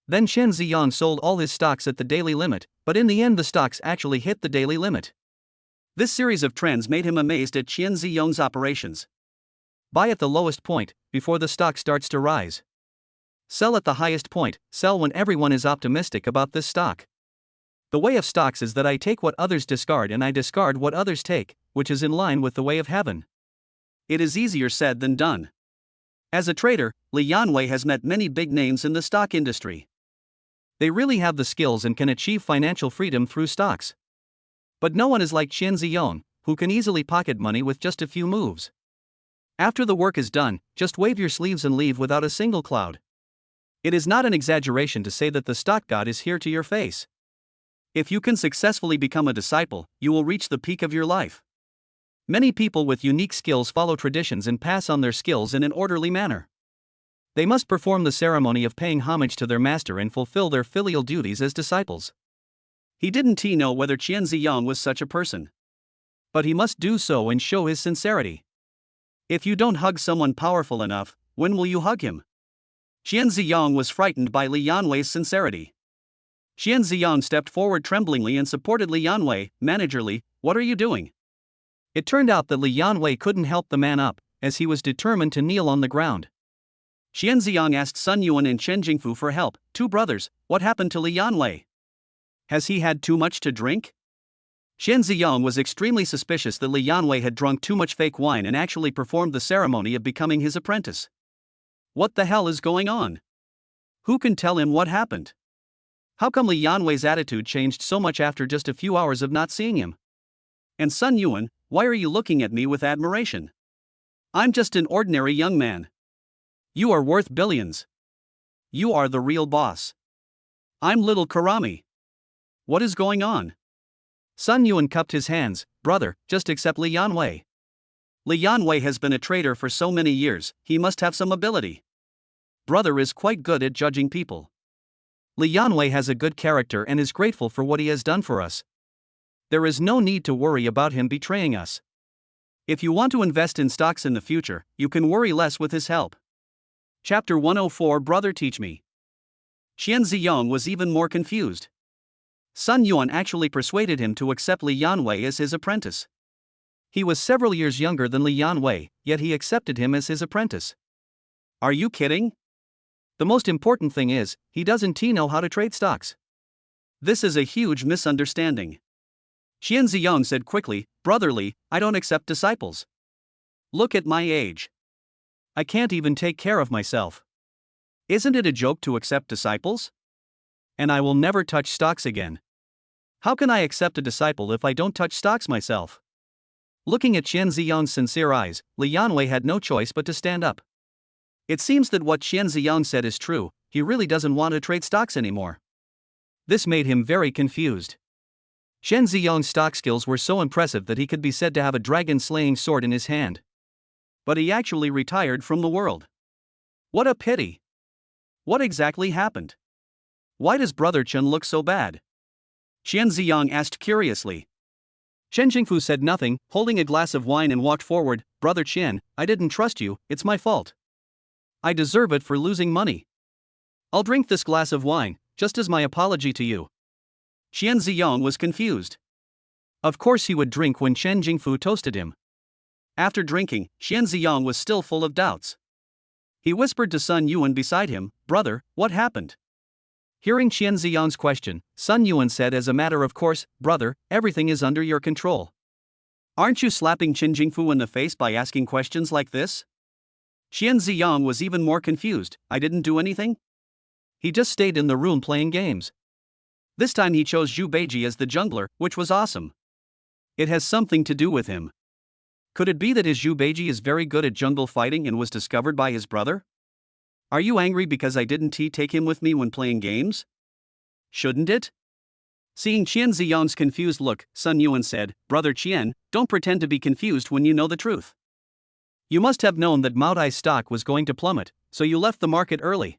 Then Chen Ziyang sold all his stocks at the daily limit, but in the end the stocks actually hit the daily limit. This series of trends made him amazed at Chen Ziyang's operations. Buy at the lowest point, before the stock starts to rise. Sell at the highest point, sell when everyone is optimistic about this stock. The way of stocks is that I take what others discard and I discard what others take, which is in line with the way of heaven. It is easier said than done. As a trader, Li Yanwei has met many big names in the stock industry. They really have the skills and can achieve financial freedom through stocks. But no one is like Chen Ziyang, who can easily pocket money with just a few moves. After the work is done, just wave your sleeves and leave without a single cloud. It is not an exaggeration to say that the stock god is here to your face. If you can successfully become a disciple, you will reach the peak of your life. Many people with unique skills follow traditions and pass on their skills in an orderly manner. They must perform the ceremony of paying homage to their master and fulfill their filial duties as disciples. He didn't know whether Chen Ziyang was such a person. But he must do so and show his sincerity. If you don't hug someone powerful enough, when will you hug him? Chen Ziyang was frightened by Li Yanwei's sincerity. Chen Ziyang stepped forward tremblingly and supported Li Yanwei. Managerly, what are you doing? It turned out that Li Yanwei couldn't help the man up, as he was determined to kneel on the ground. Chen Ziyang asked Sun Yuan and Chen Jingfu for help. Two brothers, what happened to Li Yanwei? Has he had too much to drink? Chen Ziyang was extremely suspicious that Li Yanwei had drunk too much fake wine and actually performed the ceremony of becoming his apprentice. What the hell is going on? Who can tell him what happened? How come Li Yanwei's attitude changed so much after just a few hours of not seeing him? And Sun Yuan, why are you looking at me with admiration? I'm just an ordinary young man. You are worth billions. You are the real boss. I'm little Karami. What is going on? Sun Yuan cupped his hands. Brother, just accept Li Yanwei. Li Yanwei has been a trader for so many years, he must have some ability. Brother is quite good at judging people. Li Yanwei has a good character and is grateful for what he has done for us. There is no need to worry about him betraying us. If you want to invest in stocks in the future, you can worry less with his help. Chapter 104 Brother Teach Me. Qian Ziyong was even more confused. Sun Yuan actually persuaded him to accept Li Yanwei as his apprentice. He was several years younger than Li Yanwei, yet he accepted him as his apprentice. Are you kidding? The most important thing is, he doesn't know how to trade stocks. This is a huge misunderstanding. Qian Ziyong said quickly, Brother Li, I don't accept disciples. Look at my age. I can't even take care of myself. Isn't it a joke to accept disciples? And I will never touch stocks again. How can I accept a disciple if I don't touch stocks myself? Looking at Qian Ziyong's sincere eyes, Li Yanwei had no choice but to stand up. It seems that what Qian Ziyong said is true, he really doesn't want to trade stocks anymore. This made him very confused. Qian Ziyong's stock skills were so impressive that he could be said to have a dragon-slaying sword in his hand. But he actually retired from the world. What a pity! What exactly happened? Why does Brother Chen look so bad? Qian Ziyong asked curiously. Chen Jingfu said nothing, holding a glass of wine and walked forward. Brother Qian, I didn't trust you, it's my fault. I deserve it for losing money. I'll drink this glass of wine, just as my apology to you. Qian Ziyong was confused. Of course he would drink when Chen Jingfu toasted him. After drinking, Qian Ziyong was still full of doubts. He whispered to Sun Yuan beside him, Brother, what happened? Hearing Qian Ziyong's question, Sun Yuan said as a matter of course, Brother, everything is under your control. Aren't you slapping Chen Jingfu in the face by asking questions like this? Qian Ziyong was even more confused. I didn't do anything? He just stayed in the room playing games. This time he chose Zhu Beiji as the jungler, which was awesome. It has something to do with him. Could it be that his Zhu Beiji is very good at jungle fighting and was discovered by his brother? Are you angry because I didn't take him with me when playing games? Shouldn't it? Seeing Qian Ziyong's confused look, Sun Yuan said, Brother Qian, don't pretend to be confused when you know the truth. You must have known that Maotai's stock was going to plummet, so you left the market early.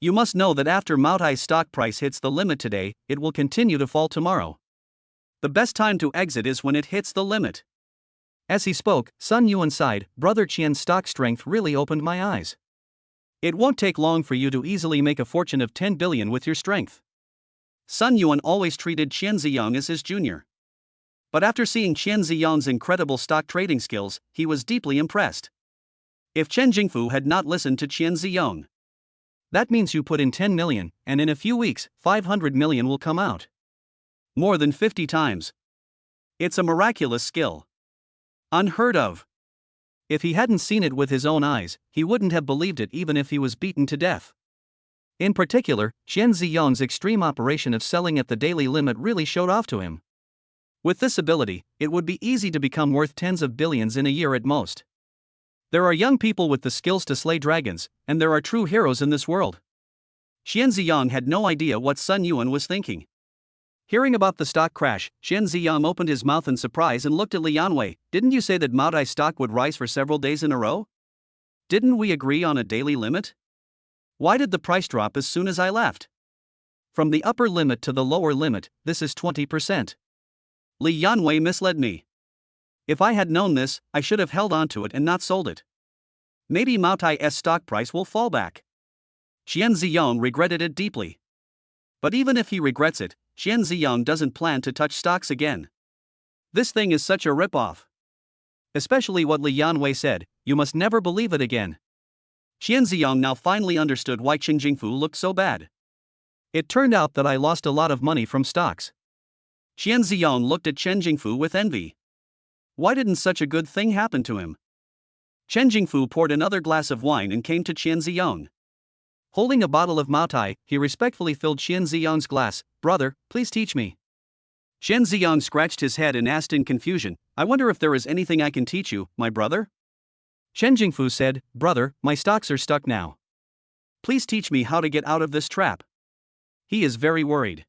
You must know that after Maotai's stock price hits the limit today, it will continue to fall tomorrow. The best time to exit is when it hits the limit. As he spoke, Sun Yuan sighed, Brother Qian's stock strength really opened my eyes. It won't take long for you to easily make a fortune of 10 billion with your strength. Sun Yuan always treated Qian Ziyong as his junior. But after seeing Qian Ziyong's incredible stock trading skills, he was deeply impressed. If Chen Jingfu had not listened to Qian Ziyong, that means you put in 10 million, and in a few weeks, 500 million will come out. More than 50 times. It's a miraculous skill. Unheard of. If he hadn't seen it with his own eyes, he wouldn't have believed it even if he was beaten to death. In particular, Qian Ziyong's extreme operation of selling at the daily limit really showed off to him. With this ability, it would be easy to become worth tens of billions in a year at most. There are young people with the skills to slay dragons, and there are true heroes in this world. Qian Ziyong had no idea what Sun Yuan was thinking. Hearing about the stock crash, Qian Ziyong opened his mouth in surprise and looked at Li Yanwei. Didn't you say that Maotai's stock would rise for several days in a row? Didn't we agree on a daily limit? Why did the price drop as soon as I left? From the upper limit to the lower limit, this is 20%. Li Yanwei misled me. If I had known this, I should have held on to it and not sold it. Maybe Maotai's stock price will fall back. Qian Ziyong regretted it deeply. But even if he regrets it, Qian Ziyong doesn't plan to touch stocks again. This thing is such a rip-off. Especially what Li Yanwei said, you must never believe it again. Qian Ziyong now finally understood why Chen Jingfu looked so bad. It turned out that I lost a lot of money from stocks. Qian Ziyong looked at Chen Jingfu with envy. Why didn't such a good thing happen to him? Chen Jingfu poured another glass of wine and came to Qian Ziyong. Holding a bottle of Maotai, he respectfully filled Qian Ziyong's glass. Brother, please teach me. Qian Ziyong scratched his head and asked in confusion, I wonder if there is anything I can teach you, my brother? Chen Jingfu said, "Brother, my stocks are stuck now. Please teach me how to get out of this trap." He is very worried.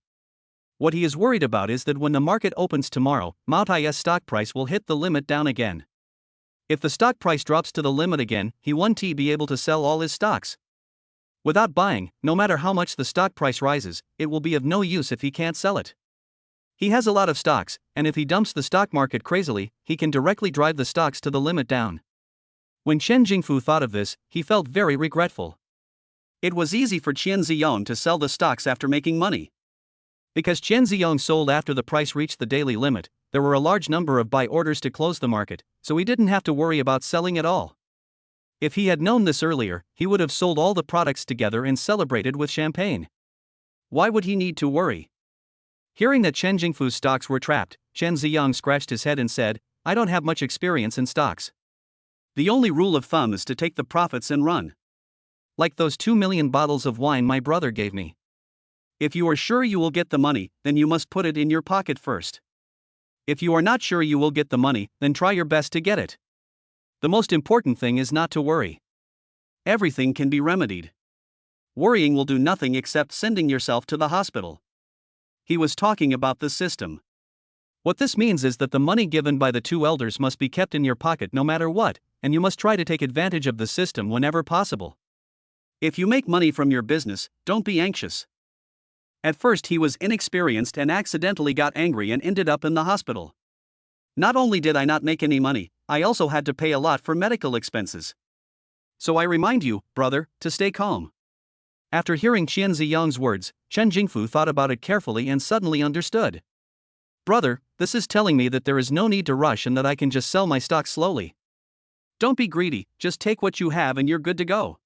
What he is worried about is that when the market opens tomorrow, part.I's stock price will hit the limit down again. If the stock price drops to the limit again, he won't be able to sell all his stocks. Without buying, no matter how much the stock price rises, it will be of no use if he can't sell it. He has a lot of stocks, and if he dumps the stock market crazily, he can directly drive the stocks to the limit down. When Chen Jingfu thought of this, he felt very regretful. It was easy for Qian Ziyong to sell the stocks after making money. Because Qian Ziyong sold after the price reached the daily limit, there were a large number of buy orders to close the market, so he didn't have to worry about selling at all. If he had known this earlier, he would have sold all the products together and celebrated with champagne. Why would he need to worry? Hearing that Chen Jingfu's stocks were trapped, Chen Ziyong scratched his head and said, "I don't have much experience in stocks. The only rule of thumb is to take the profits and run. Like those 2 million bottles of wine my brother gave me. If you are sure you will get the money, then you must put it in your pocket first. If you are not sure you will get the money, then try your best to get it. The most important thing is not to worry. Everything can be remedied. Worrying will do nothing except sending yourself to the hospital." He was talking about the system. What this means is that the money given by the two elders must be kept in your pocket no matter what, and you must try to take advantage of the system whenever possible. If you make money from your business, don't be anxious. At first he was inexperienced and accidentally got angry and ended up in the hospital. Not only did I not make any money, I also had to pay a lot for medical expenses. So I remind you, brother, to stay calm. After hearing Qian Ziyong's words, Chen Jingfu thought about it carefully and suddenly understood. "Brother, this is telling me that there is no need to rush and that I can just sell my stock slowly. Don't be greedy, just take what you have and you're good to go."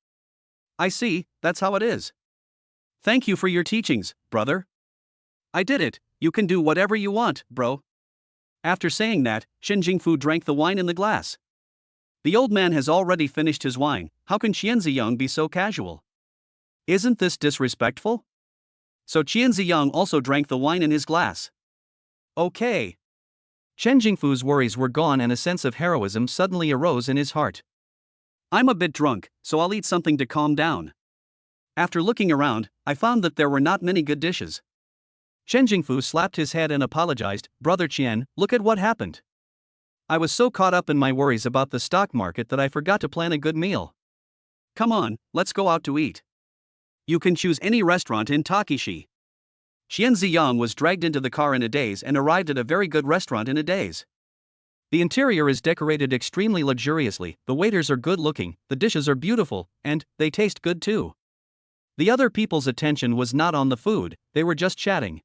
"I see, that's how it is. Thank you for your teachings, brother. I did it, you can do whatever you want, bro." After saying that, Chen Jingfu drank the wine in the glass. The old man has already finished his wine, how can Qian Ziyong be so casual? Isn't this disrespectful? So Qian Ziyong also drank the wine in his glass. Okay. Chen Jingfu's worries were gone and a sense of heroism suddenly arose in his heart. "I'm a bit drunk, so I'll eat something to calm down." After looking around, I found that there were not many good dishes. Chen Jingfu slapped his head and apologized, "Brother Qian, look at what happened. I was so caught up in my worries about the stock market that I forgot to plan a good meal. Come on, let's go out to eat. You can choose any restaurant in Takishi." Qian Ziyong was dragged into the car in a daze and arrived at a very good restaurant in a daze. The interior is decorated extremely luxuriously, the waiters are good looking, the dishes are beautiful, and they taste good too. The other people's attention was not on the food, they were just chatting.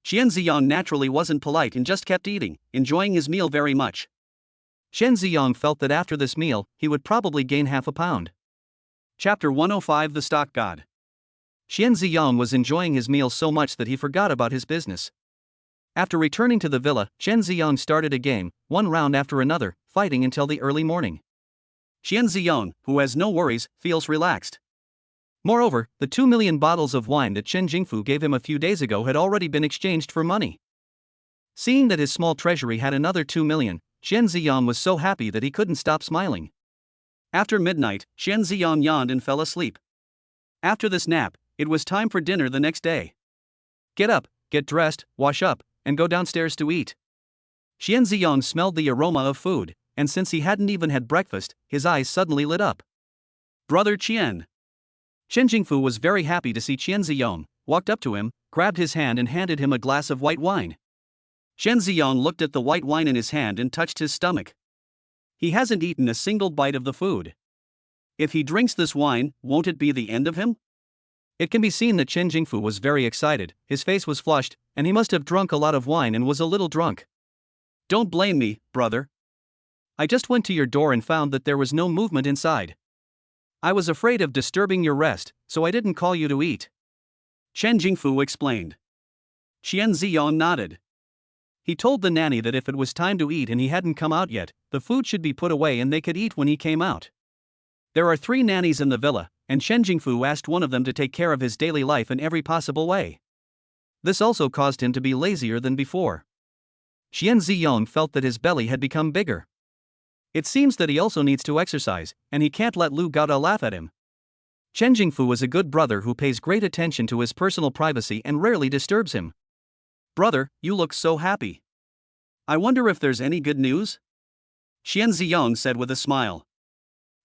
Qian Ziyong naturally wasn't polite and just kept eating, enjoying his meal very much. Chen Ziyong felt that after this meal, he would probably gain half a pound. Chapter 105 The Stock God. Qian Ziyong was enjoying his meal so much that he forgot about his business. After returning to the villa, Chen Ziyong started a game, one round after another, fighting until the early morning. Qian Ziyong, who has no worries, feels relaxed. Moreover, the 2 million bottles of wine that Chen Jingfu gave him a few days ago had already been exchanged for money. Seeing that his small treasury had another 2 million, Qian Ziyong was so happy that he couldn't stop smiling. After midnight, Qian Ziyong yawned and fell asleep. After this nap, it was time for dinner the next day. Get up, get dressed, wash up, and go downstairs to eat. Qian Ziyong smelled the aroma of food, and since he hadn't even had breakfast, his eyes suddenly lit up. "Brother Qian." Chen Jingfu was very happy to see Qian Ziyong, walked up to him, grabbed his hand and handed him a glass of white wine. Chen Ziyong looked at the white wine in his hand and touched his stomach. He hasn't eaten a single bite of the food. If he drinks this wine, won't it be the end of him? It can be seen that Chen Jingfu was very excited, his face was flushed, and he must have drunk a lot of wine and was a little drunk. "Don't blame me, brother. I just went to your door and found that there was no movement inside. I was afraid of disturbing your rest, so I didn't call you to eat." Chen Jingfu explained. Qian Ziyong nodded. He told the nanny that if it was time to eat and he hadn't come out yet, the food should be put away and they could eat when he came out. There are 3 nannies in the villa, and Chen Jingfu asked one of them to take care of his daily life in every possible way. This also caused him to be lazier than before. Qian Ziyong felt that his belly had become bigger. It seems that he also needs to exercise, and he can't let Lu Gaoda laugh at him. Chen Jingfu is a good brother who pays great attention to his personal privacy and rarely disturbs him. Brother, you look so happy. I wonder if there's any good news? Xian Ziyong said with a smile.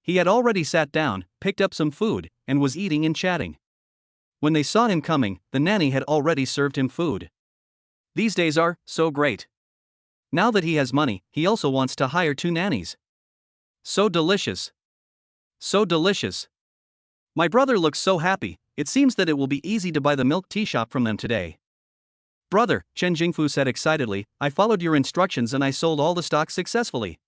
He had already sat down, picked up some food, and was eating and chatting. When they saw him coming, the nanny had already served him food. These days are so great. Now that he has money, he also wants to hire 2 nannies. So delicious. So delicious. My brother looks so happy, it seems that it will be easy to buy the milk tea shop from them today. Brother, Chen Jingfu said excitedly, I followed your instructions and I sold all the stocks successfully.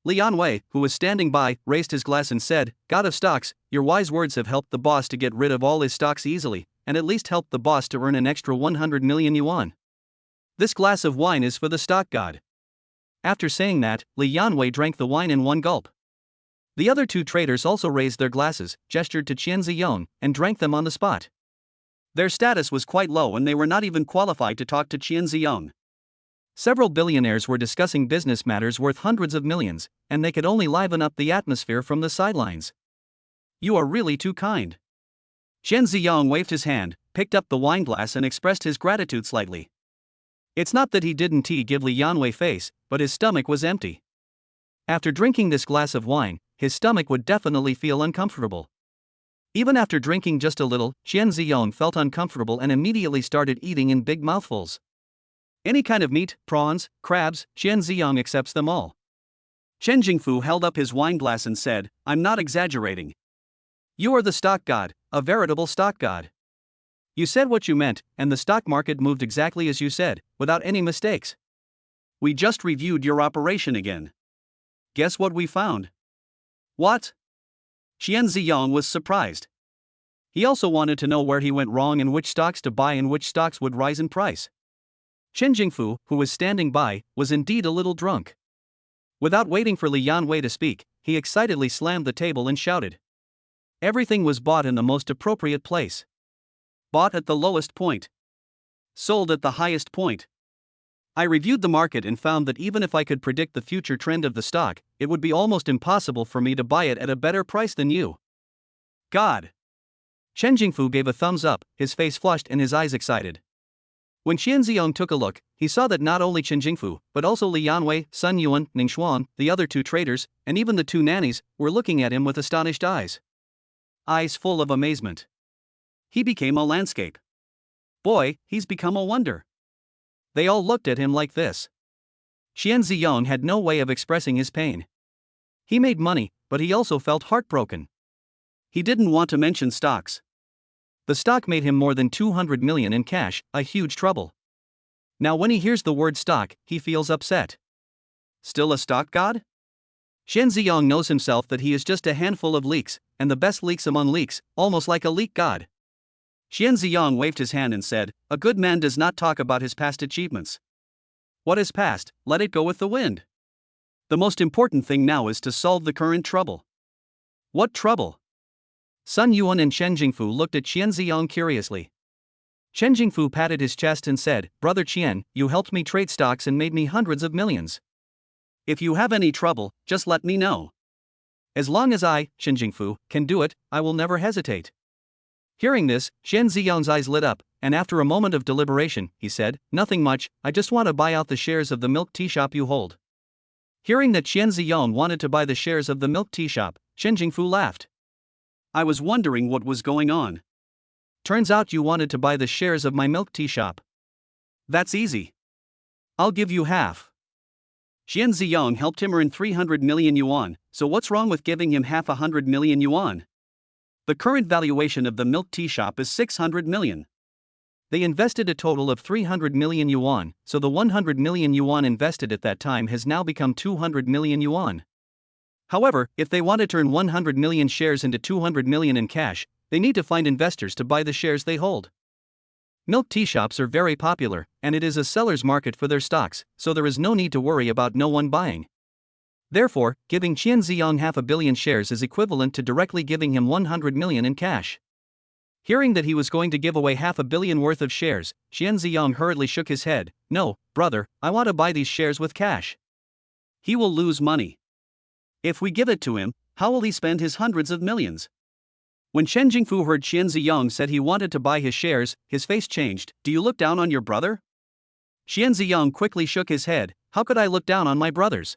Li Yanwei, who was standing by, raised his glass and said, God of stocks, your wise words have helped the boss to get rid of all his stocks easily, and at least helped the boss to earn an extra 100 million yuan. This glass of wine is for the stock god. After saying that, Li Yanwei drank the wine in one gulp. The other 2 traders also raised their glasses, gestured to Qian Ziyong, and drank them on the spot. Their status was quite low and they were not even qualified to talk to Qian Ziyong. Several billionaires were discussing business matters worth hundreds of millions, and they could only liven up the atmosphere from the sidelines. You are really too kind. Qian Ziyong waved his hand, picked up the wine glass and expressed his gratitude slightly. It's not that he didn't give Li Yanwei face, but his stomach was empty. After drinking this glass of wine, his stomach would definitely feel uncomfortable. Even after drinking just a little, Qian Ziyong felt uncomfortable and immediately started eating in big mouthfuls. Any kind of meat, prawns, crabs, Qian Ziyong accepts them all. Chen Jingfu held up his wine glass and said, I'm not exaggerating. You are the stock god, a veritable stock god. You said what you meant, and the stock market moved exactly as you said, without any mistakes. We just reviewed your operation again. Guess what we found? What? Qian Ziyong was surprised. He also wanted to know where he went wrong and which stocks to buy and which stocks would rise in price. Chen Jingfu, who was standing by, was indeed a little drunk. Without waiting for Li Yanwei to speak, he excitedly slammed the table and shouted. Everything was bought in the most appropriate place. Bought at the lowest point. Sold at the highest point. I reviewed the market and found that even if I could predict the future trend of the stock, it would be almost impossible for me to buy it at a better price than you. God! Chen Jingfu gave a thumbs up, his face flushed and his eyes excited. When Qian Ziyong took a look, he saw that not only Chen Jingfu, but also Li Yanwei, Sun Yuan, Ning Xuan, the other 2 traders, and even the 2 nannies, were looking at him with astonished eyes. Eyes full of amazement. He became a landscape. Boy, he's become a wonder. They all looked at him like this. Qian Ziyong had no way of expressing his pain. He made money, but he also felt heartbroken. He didn't want to mention stocks. The stock made him more than 200 million in cash, a huge trouble. Now when he hears the word stock, he feels upset. Still a stock god? Qian Ziyong knows himself that he is just a handful of leaks, and the best leaks among leaks, almost like a leak god. Qian Ziyong waved his hand and said, a good man does not talk about his past achievements. What is past, let it go with the wind. The most important thing now is to solve the current trouble. What trouble? Sun Yuan and Chen Jingfu looked at Qian Ziyong curiously. Chen Jingfu patted his chest and said, Brother Qian, you helped me trade stocks and made me hundreds of millions. If you have any trouble, just let me know. As long as I, Chen Jingfu, can do it, I will never hesitate. Hearing this, Qian Ziyong's eyes lit up, and after a moment of deliberation, he said, Nothing much, I just want to buy out the shares of the milk tea shop you hold. Hearing that Qian Ziyong wanted to buy the shares of the milk tea shop, Chen Jingfu laughed. I was wondering what was going on. Turns out you wanted to buy the shares of my milk tea shop. That's easy. I'll give you half. Qian Ziyong helped him earn 300 million yuan, so what's wrong with giving him half 100 million yuan? The current valuation of the milk tea shop is 600 million. They invested a total of 300 million yuan, so the 100 million yuan invested at that time has now become 200 million yuan. However, if they want to turn 100 million shares into 200 million in cash, they need to find investors to buy the shares they hold. Milk tea shops are very popular, and it is a seller's market for their stocks, so there is no need to worry about no one buying. Therefore, giving Qian Ziyong 500 million shares is equivalent to directly giving him 100 million in cash. Hearing that he was going to give away 500 million worth of shares, Qian Ziyong hurriedly shook his head. No, brother, I want to buy these shares with cash. He will lose money. If we give it to him, how will he spend his hundreds of millions? When Chen Jingfu heard Qian Ziyang said he wanted to buy his shares, his face changed. Do you look down on your brother? Qian Ziyang quickly shook his head. How could I look down on my brothers?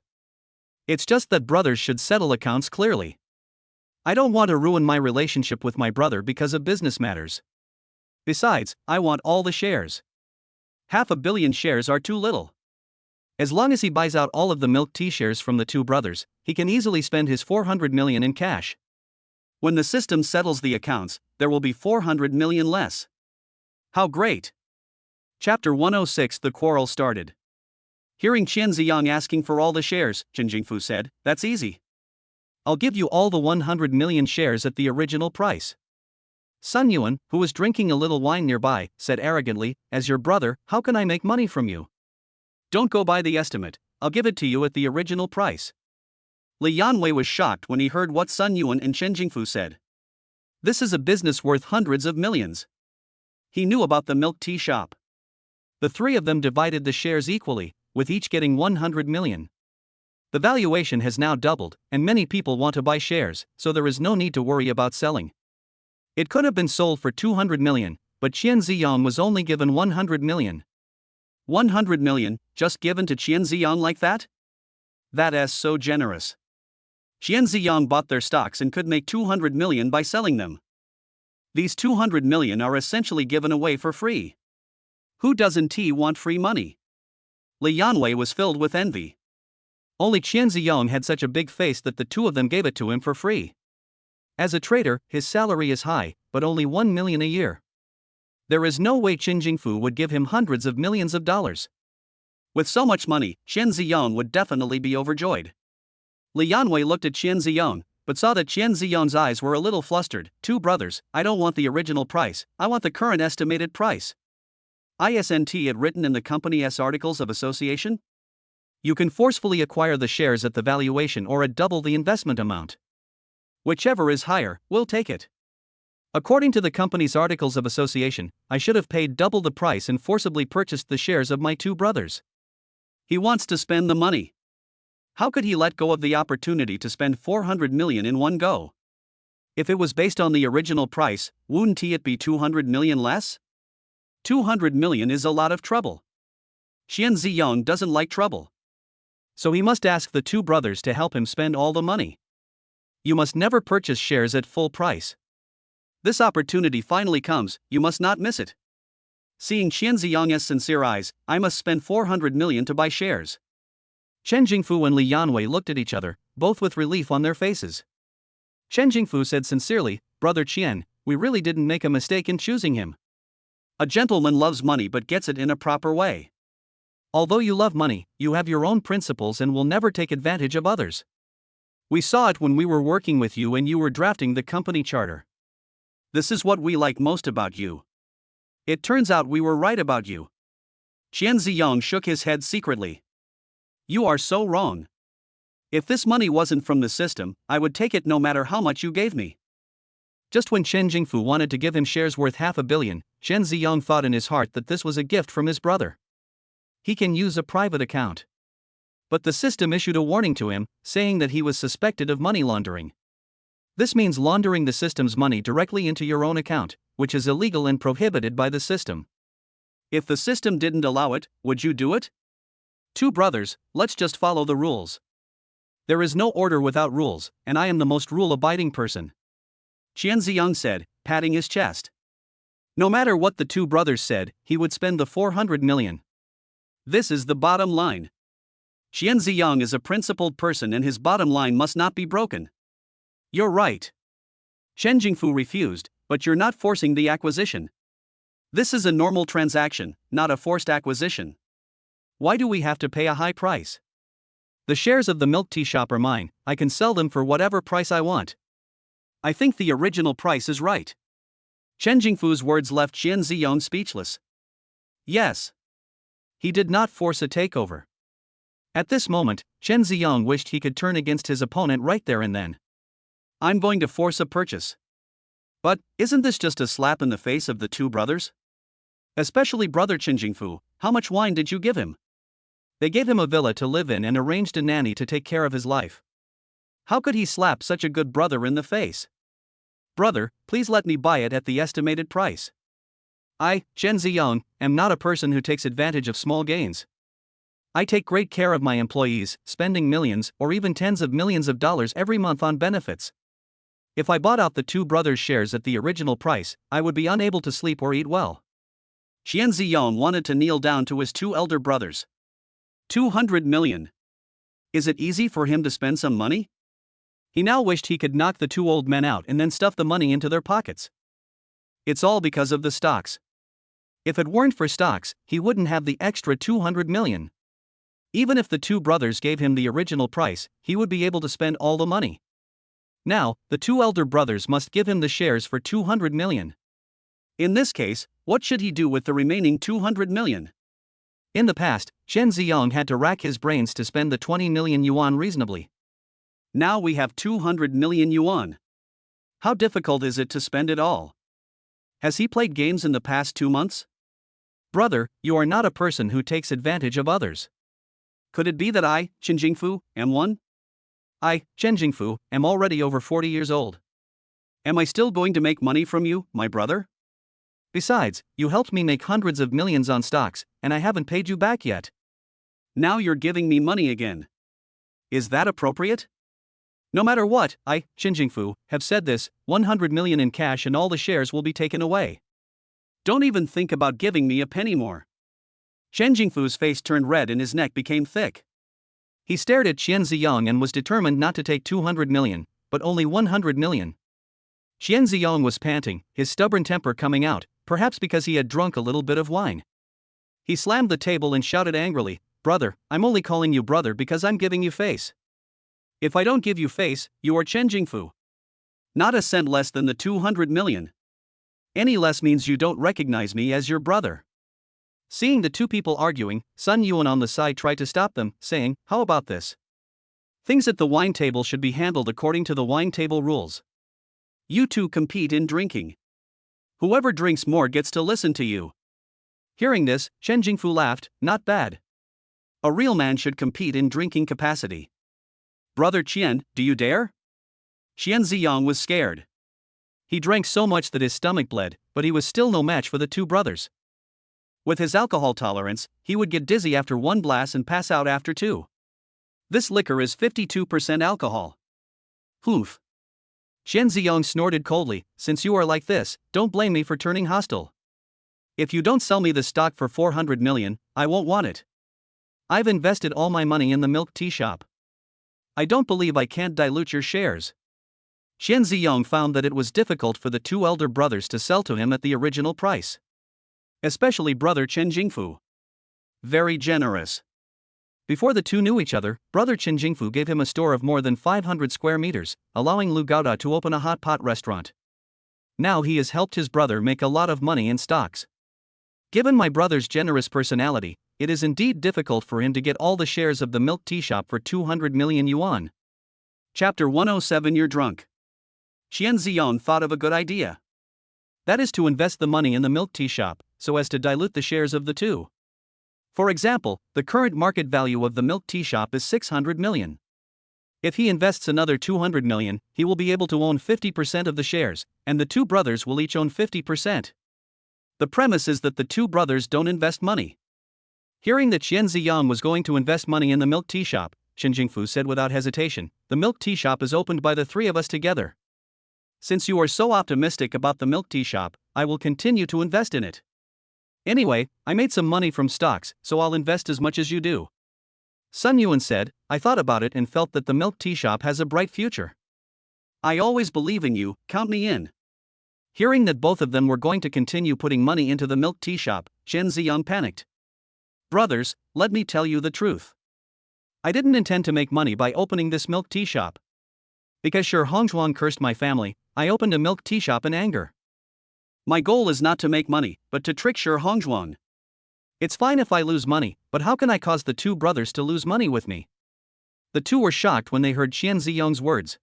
It's just that brothers should settle accounts clearly. I don't want to ruin my relationship with my brother because of business matters. Besides, I want all the shares. 500 million shares are too little. As long as he buys out all of the milk tea shares from the two brothers, he can easily spend his 400 million in cash. When the system settles the accounts, there will be 400 million less. How great! Chapter 106. The quarrel started. Hearing Qian Ziyang asking for all the shares, Chen Jingfu said, "That's easy. I'll give you all the 100 million shares at the original price." Sun Yuan, who was drinking a little wine nearby, said arrogantly, "As your brother, how can I make money from you? Don't go by the estimate, I'll give it to you at the original price." Li Yanwei was shocked when he heard what Sun Yuan and Chen Jingfu said. This is a business worth hundreds of millions. He knew about the milk tea shop. The three of them divided the shares equally, with each getting 100 million. The valuation has now doubled, and many people want to buy shares, so there is no need to worry about selling. It could have been sold for 200 million, but Qian Ziyang was only given 100 million. 100 million, just given to Qian Ziyang like that? That is so generous. Qian Ziyang bought their stocks and could make 200 million by selling them. These 200 million are essentially given away for free. Who doesn't want free money? Li Yanwei was filled with envy. Only Qian Ziyang had such a big face that the two of them gave it to him for free. As a trader, his salary is high, but only 1 million a year. There is no way Chen Jingfu would give him hundreds of millions of dollars. With so much money, Qian Ziyang would definitely be overjoyed. Li Yanwei looked at Qian Ziyang, but saw that Qian Ziyang's eyes were a little flustered. "Two brothers, I don't want the original price, I want the current estimated price. Isn't it written in the company's articles of association? You can forcefully acquire the shares at the valuation or at double the investment amount. Whichever is higher, we'll take it. According to the company's articles of association, I should have paid double the price and forcibly purchased the shares of my two brothers. He wants to spend the money. How could he let go of the opportunity to spend 400 million in one go? If it was based on the original price, wouldn't it be 200 million less? 200 million is a lot of trouble. Qian Ziyang doesn't like trouble. So he must ask the two brothers to help him spend all the money. You must never purchase shares at full price. This opportunity finally comes, you must not miss it. Seeing Qian Ziyang's sincere eyes, I must spend 400 million to buy shares. Chen Jingfu and Li Yanwei looked at each other, both with relief on their faces. Chen Jingfu said sincerely, "Brother Qian, we really didn't make a mistake in choosing him. A gentleman loves money but gets it in a proper way. Although you love money, you have your own principles and will never take advantage of others. We saw it when we were working with you and you were drafting the company charter. This is what we like most about you. It turns out we were right about you." Qian Ziyang shook his head secretly. "You are so wrong. If this money wasn't from the system, I would take it no matter how much you gave me." Just when Chen Jingfu wanted to give him shares worth 500 million, Chen Ziyang thought in his heart that this was a gift from his brother. He can use a private account. But the system issued a warning to him, saying that he was suspected of money laundering. This means laundering the system's money directly into your own account, which is illegal and prohibited by the system. If the system didn't allow it, would you do it? Two brothers, let's just follow the rules. There is no order without rules, and I am the most rule-abiding person," Qian Ziyang said, patting his chest. No matter what the two brothers said, he would spend the 400 million. This is the bottom line. Qian Ziyang is a principled person and his bottom line must not be broken. "You're right." Chen Jingfu refused, "But you're not forcing the acquisition. This is a normal transaction, not a forced acquisition. Why do we have to pay a high price? The shares of the milk tea shop are mine, I can sell them for whatever price I want. I think the original price is right." Chen Jingfu's words left Qian Ziyang speechless. Yes. He did not force a takeover. At this moment, Chen Ziyang wished he could turn against his opponent right there and then. "I'm going to force a purchase." But, isn't this just a slap in the face of the two brothers? Especially brother Chen Jingfu, how much wine did you give him? They gave him a villa to live in and arranged a nanny to take care of his life. How could he slap such a good brother in the face? Brother, please let me buy it at the estimated price. I, Chen Ziyong, am not a person who takes advantage of small gains. I take great care of my employees, spending millions or even tens of millions of dollars every month on benefits. If I bought out the two brothers' shares at the original price, I would be unable to sleep or eat well. Qian Ziyong wanted to kneel down to his two elder brothers. 200 million. Is it easy for him to spend some money? He now wished he could knock the two old men out and then stuff the money into their pockets. It's all because of the stocks. If it weren't for stocks, he wouldn't have the extra 200 million. Even if the two brothers gave him the original price, he would be able to spend all the money. Now, the two elder brothers must give him the shares for 200 million. In this case, what should he do with the remaining 200 million? In the past, Chen Ziyong had to rack his brains to spend the 20 million yuan reasonably. Now we have 200 million yuan. How difficult is it to spend it all? Has he played games in the past 2 months? Brother, you are not a person who takes advantage of others. Could it be that I, Chen Jingfu, am one? I, Chen Jingfu, am already over 40 years old. Am I still going to make money from you, my brother? Besides, you helped me make hundreds of millions on stocks, and I haven't paid you back yet. Now you're giving me money again. Is that appropriate? No matter what, I, Chen Jingfu, have said this, 100 million in cash and all the shares will be taken away. Don't even think about giving me a penny more. Chen Jingfu's face turned red and his neck became thick. He stared at Qian Ziyong and was determined not to take 200 million, but only 100 million. Qian Ziyong was panting, his stubborn temper coming out, perhaps because he had drunk a little bit of wine. He slammed the table and shouted angrily, "Brother, I'm only calling you brother because I'm giving you face. If I don't give you face, you are Chen Jingfu. Not a cent less than the 200 million. Any less means you don't recognize me as your brother." Seeing the two people arguing, Sun Yuan on the side tried to stop them, saying, "How about this? Things at the wine table should be handled according to the wine table rules. You two compete in drinking. Whoever drinks more gets to listen to you." Hearing this, Chen Jingfu laughed, "Not bad. A real man should compete in drinking capacity. Brother Qian, do you dare?" Qian Ziyong was scared. He drank so much that his stomach bled, but he was still no match for the two brothers. With his alcohol tolerance, he would get dizzy after one glass and pass out after two. This liquor is 52% alcohol. Hoof. Qian Ziyong snorted coldly, "Since you are like this, don't blame me for turning hostile. If you don't sell me the stock for 400 million, I won't want it. I've invested all my money in the milk tea shop. I don't believe I can't dilute your shares." Qian Ziyong found that it was difficult for the two elder brothers to sell to him at the original price. Especially brother Chen Jingfu. Very generous. Before the two knew each other, brother Chen Jingfu gave him a store of more than 500 square meters, allowing Lu Gaoda to open a hot pot restaurant. Now he has helped his brother make a lot of money in stocks. Given my brother's generous personality, it is indeed difficult for him to get all the shares of the milk tea shop for 200 million yuan. Chapter 107. You're drunk. Qian Ziyong thought of a good idea. That is to invest the money in the milk tea shop, so as to dilute the shares of the two. For example, the current market value of the milk tea shop is 600 million. If he invests another 200 million, he will be able to own 50% of the shares, and the two brothers will each own 50%. The premise is that the two brothers don't invest money. Hearing that Qian Ziyong was going to invest money in the milk tea shop, Chen Jingfu said without hesitation, "The milk tea shop is opened by the three of us together. Since you are so optimistic about the milk tea shop, I will continue to invest in it. Anyway, I made some money from stocks, so I'll invest as much as you do." Sun Yuan said, "I thought about it and felt that the milk tea shop has a bright future. I always believe in you, count me in." Hearing that both of them were going to continue putting money into the milk tea shop, Chen Ziyong panicked. "Brothers, let me tell you the truth. I didn't intend to make money by opening this milk tea shop. Because Shi Hongzhuang cursed my family, I opened a milk tea shop in anger. My goal is not to make money, but to trick Shi Hongzhuang. It's fine if I lose money, but how can I cause the two brothers to lose money with me?" The two were shocked when they heard Qian Ziyong's words.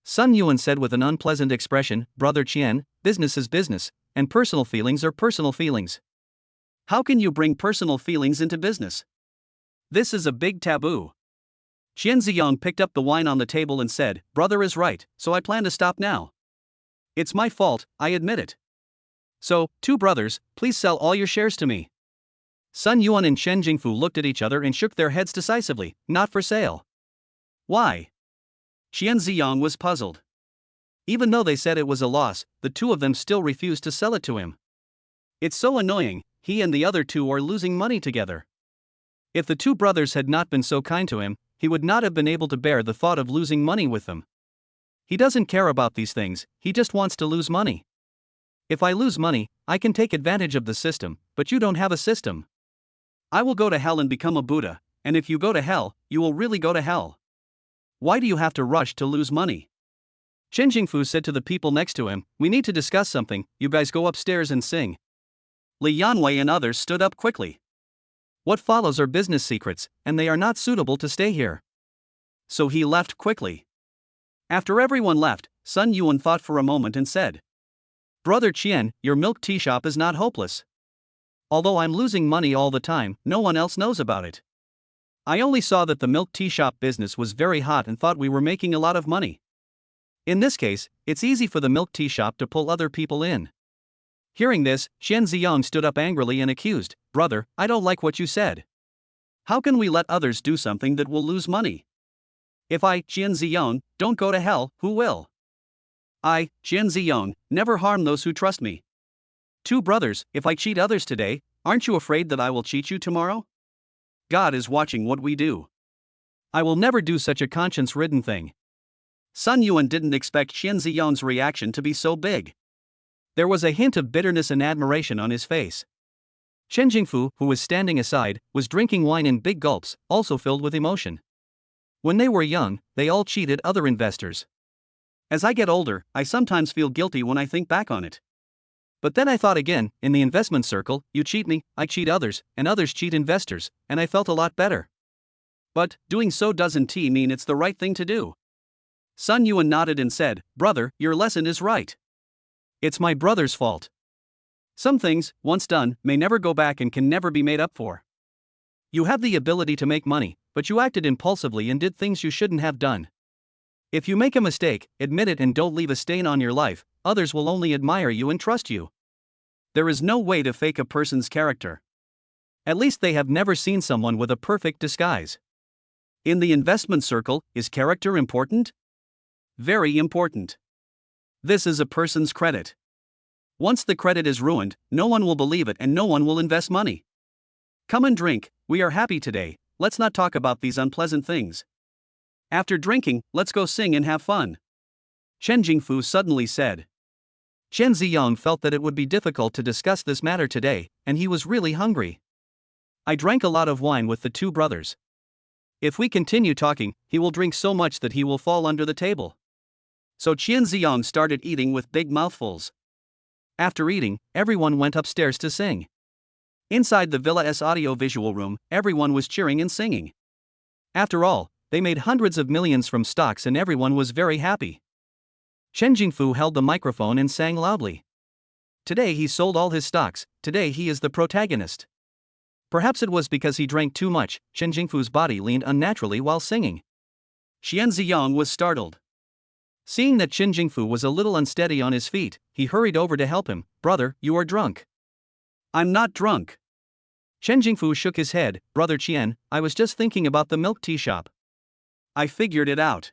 Sun Yuan said with an unpleasant expression, "Brother Qian, business is business, and personal feelings are personal feelings. How can you bring personal feelings into business? This is a big taboo. Qian Ziyang picked up the wine on the table and said, "Brother is right, so I plan to stop now. It's my fault, I admit it. So, two brothers, please sell all your shares to me." Sun Yuan and Chen Jingfu looked at each other and shook their heads decisively. "Not for sale." "Why?" Qian Ziyang was puzzled. Even though they said it was a loss, the two of them still refused to sell it to him. It's so annoying, he and the other two are losing money together. If the two brothers had not been so kind to him, he would not have been able to bear the thought of losing money with them. He doesn't care about these things, he just wants to lose money. If I lose money, I can take advantage of the system, but you don't have a system. I will go to hell and become a Buddha, and if you go to hell, you will really go to hell. Why do you have to rush to lose money? Chen Jingfu said to the people next to him, "We need to discuss something, you guys go upstairs and sing." Li Yanwei and others stood up quickly. What follows are business secrets, and they are not suitable to stay here. So he left quickly. After everyone left, Sun Yuan thought for a moment and said, "Brother Qian, your milk tea shop is not hopeless. Although I'm losing money all the time, no one else knows about it. I only saw that the milk tea shop business was very hot and thought we were making a lot of money. In this case, it's easy for the milk tea shop to pull other people in." Hearing this, Qian Ziyang stood up angrily and accused, "Brother, I don't like what you said. How can we let others do something that will lose money? If I, Qian Ziyang, don't go to hell, who will? I, Qian Ziyang, never harm those who trust me. Two brothers, if I cheat others today, aren't you afraid that I will cheat you tomorrow? God is watching what we do. I will never do such a conscience-ridden thing." Sun Yuan didn't expect Qian Ziyang's reaction to be so big. There was a hint of bitterness and admiration on his face. Chen Jingfu, who was standing aside, was drinking wine in big gulps, also filled with emotion. When they were young, they all cheated other investors. As I get older, I sometimes feel guilty when I think back on it. But then I thought again, in the investment circle, you cheat me, I cheat others, and others cheat investors, and I felt a lot better. But, doing so doesn't mean it's the right thing to do. Sun Yuan nodded and said, "Brother, your lesson is right. It's my brother's fault. Some things, once done, may never go back and can never be made up for. You have the ability to make money, but you acted impulsively and did things you shouldn't have done. If you make a mistake, admit it and don't leave a stain on your life, others will only admire you and trust you. There is no way to fake a person's character. At least they have never seen someone with a perfect disguise. In the investment circle, is character important? Very important. This is a person's credit. Once the credit is ruined, no one will believe it and no one will invest money. Come and drink, we are happy today, let's not talk about these unpleasant things. After drinking, let's go sing and have fun." Chen Jingfu suddenly said. Chen Ziyang felt that it would be difficult to discuss this matter today, and he was really hungry. "I drank a lot of wine with the two brothers. If we continue talking, he will drink so much that he will fall under the table." So Qian Ziyang started eating with big mouthfuls. After eating, everyone went upstairs to sing. Inside the villa's audio-visual room, everyone was cheering and singing. After all, they made hundreds of millions from stocks and everyone was very happy. Chen Jingfu held the microphone and sang loudly. Today he sold all his stocks, today he is the protagonist. Perhaps it was because he drank too much, Chen Jingfu's body leaned unnaturally while singing. Qian Ziyang was startled. Seeing that Chen Jingfu was a little unsteady on his feet, he hurried over to help him. "Brother, you are drunk." "I'm not drunk." Chen Jingfu shook his head. "Brother Qian, I was just thinking about the milk tea shop. I figured it out.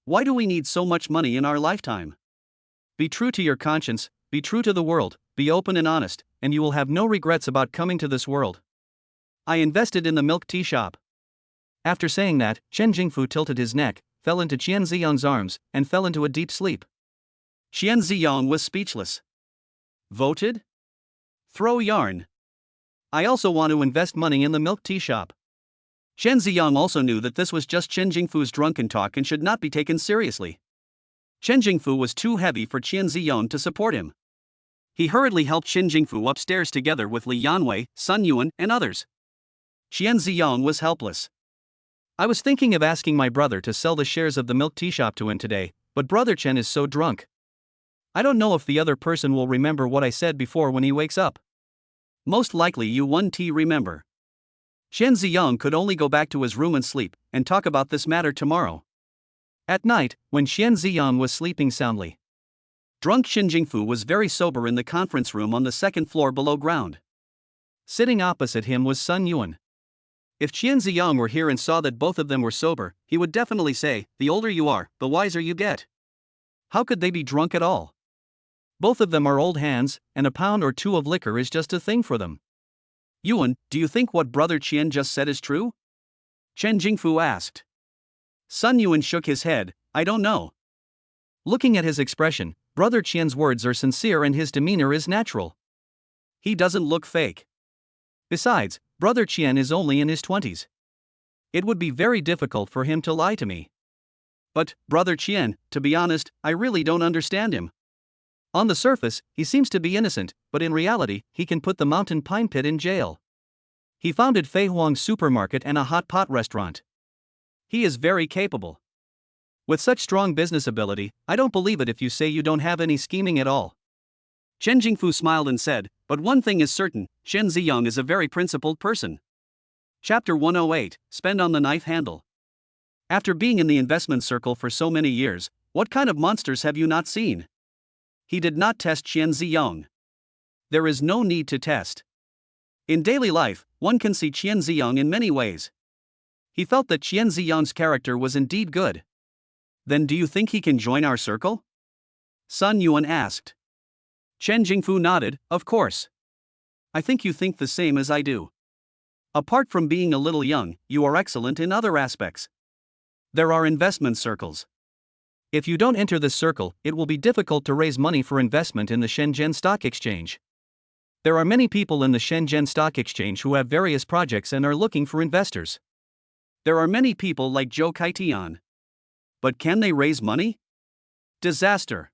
Why do we need so much money in our lifetime? Be true to your conscience, be true to the world, be open and honest, and you will have no regrets about coming to this world. I invested in the milk tea shop." After saying that, Chen Jingfu tilted his neck, fell into Qian Ziyang's arms, and fell into a deep sleep. Qian Ziyang was speechless. Voted? Throw yarn. I also want to invest money in the milk tea shop. Chen Ziyang also knew that this was just Chen Jingfu's drunken talk and should not be taken seriously. Chen Jingfu was too heavy for Qian Ziyang to support him. He hurriedly helped Chen Jingfu upstairs together with Li Yanwei, Sun Yuan, and others. Qian Ziyang was helpless. "I was thinking of asking my brother to sell the shares of the milk tea shop to him today, but brother Chen is so drunk. I don't know if the other person will remember what I said before when he wakes up. Most likely you won't remember. Chen Ziyang could only go back to his room and sleep, and talk about this matter tomorrow. At night, when Chen Ziyang was sleeping soundly, drunk Xin Jingfu was very sober in the conference room on the second floor below ground. Sitting opposite him was Sun Yuan. If Chen Ziyang were here and saw that both of them were sober, he would definitely say, "The older you are, the wiser you get. How could they be drunk at all? Both of them are old hands, and a pound or two of liquor is just a thing for them." "Yuan, do you think what Brother Qian just said is true?" Chen Jingfu asked. Sun Yuan shook his head, "I don't know." Looking at his expression, Brother Qian's words are sincere and his demeanor is natural. He doesn't look fake. Besides, Brother Qian is only in his 20s. It would be very difficult for him to lie to me. But, Brother Qian, to be honest, I really don't understand him. On the surface, he seems to be innocent, but in reality, he can put the Mountain Pine Pit in jail. He founded Fei Huang Supermarket and a hot pot restaurant. He is very capable. With such strong business ability, I don't believe it if you say you don't have any scheming at all. Chen Jingfu smiled and said, "But one thing is certain, Chen Ziyang is a very principled person." Chapter 108, Spend on the Knife Handle. After being in the investment circle for so many years, what kind of monsters have you not seen? He did not test Chen Ziyang. There is no need to test. In daily life, one can see Chen Ziyang in many ways. He felt that Chen Ziyang's character was indeed good. Then do you think he can join our circle? Sun Yuan asked. Chen Jingfu nodded, "Of course. I think you think the same as I do. Apart from being a little young, you are excellent in other aspects. There are investment circles. If you don't enter this circle, it will be difficult to raise money for investment in the Shenzhen Stock Exchange. There are many people in the Shenzhen Stock Exchange who have various projects and are looking for investors. There are many people like Zhou Kaitian. But can they raise money? Disaster.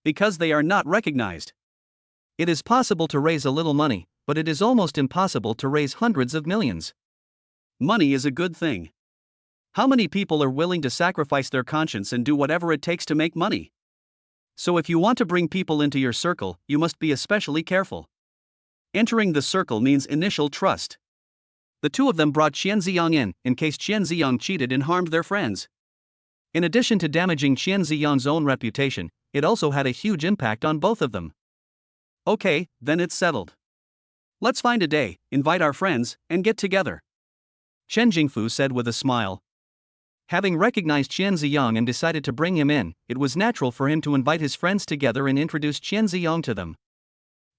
Because they are not recognized. It is possible to raise a little money, but it is almost impossible to raise hundreds of millions. Money is a good thing. How many people are willing to sacrifice their conscience and do whatever it takes to make money? So if you want to bring people into your circle, you must be especially careful. Entering the circle means initial trust. The two of them brought Chen Ziyang in case Chen Ziyang cheated and harmed their friends. In addition to damaging Chen Ziyang's own reputation, it also had a huge impact on both of them. Okay, then it's settled. Let's find a day, invite our friends, and get together. Chen Jingfu said with a smile. Having recognized Chen Ziyang and decided to bring him in, it was natural for him to invite his friends together and introduce Chen Ziyang to them.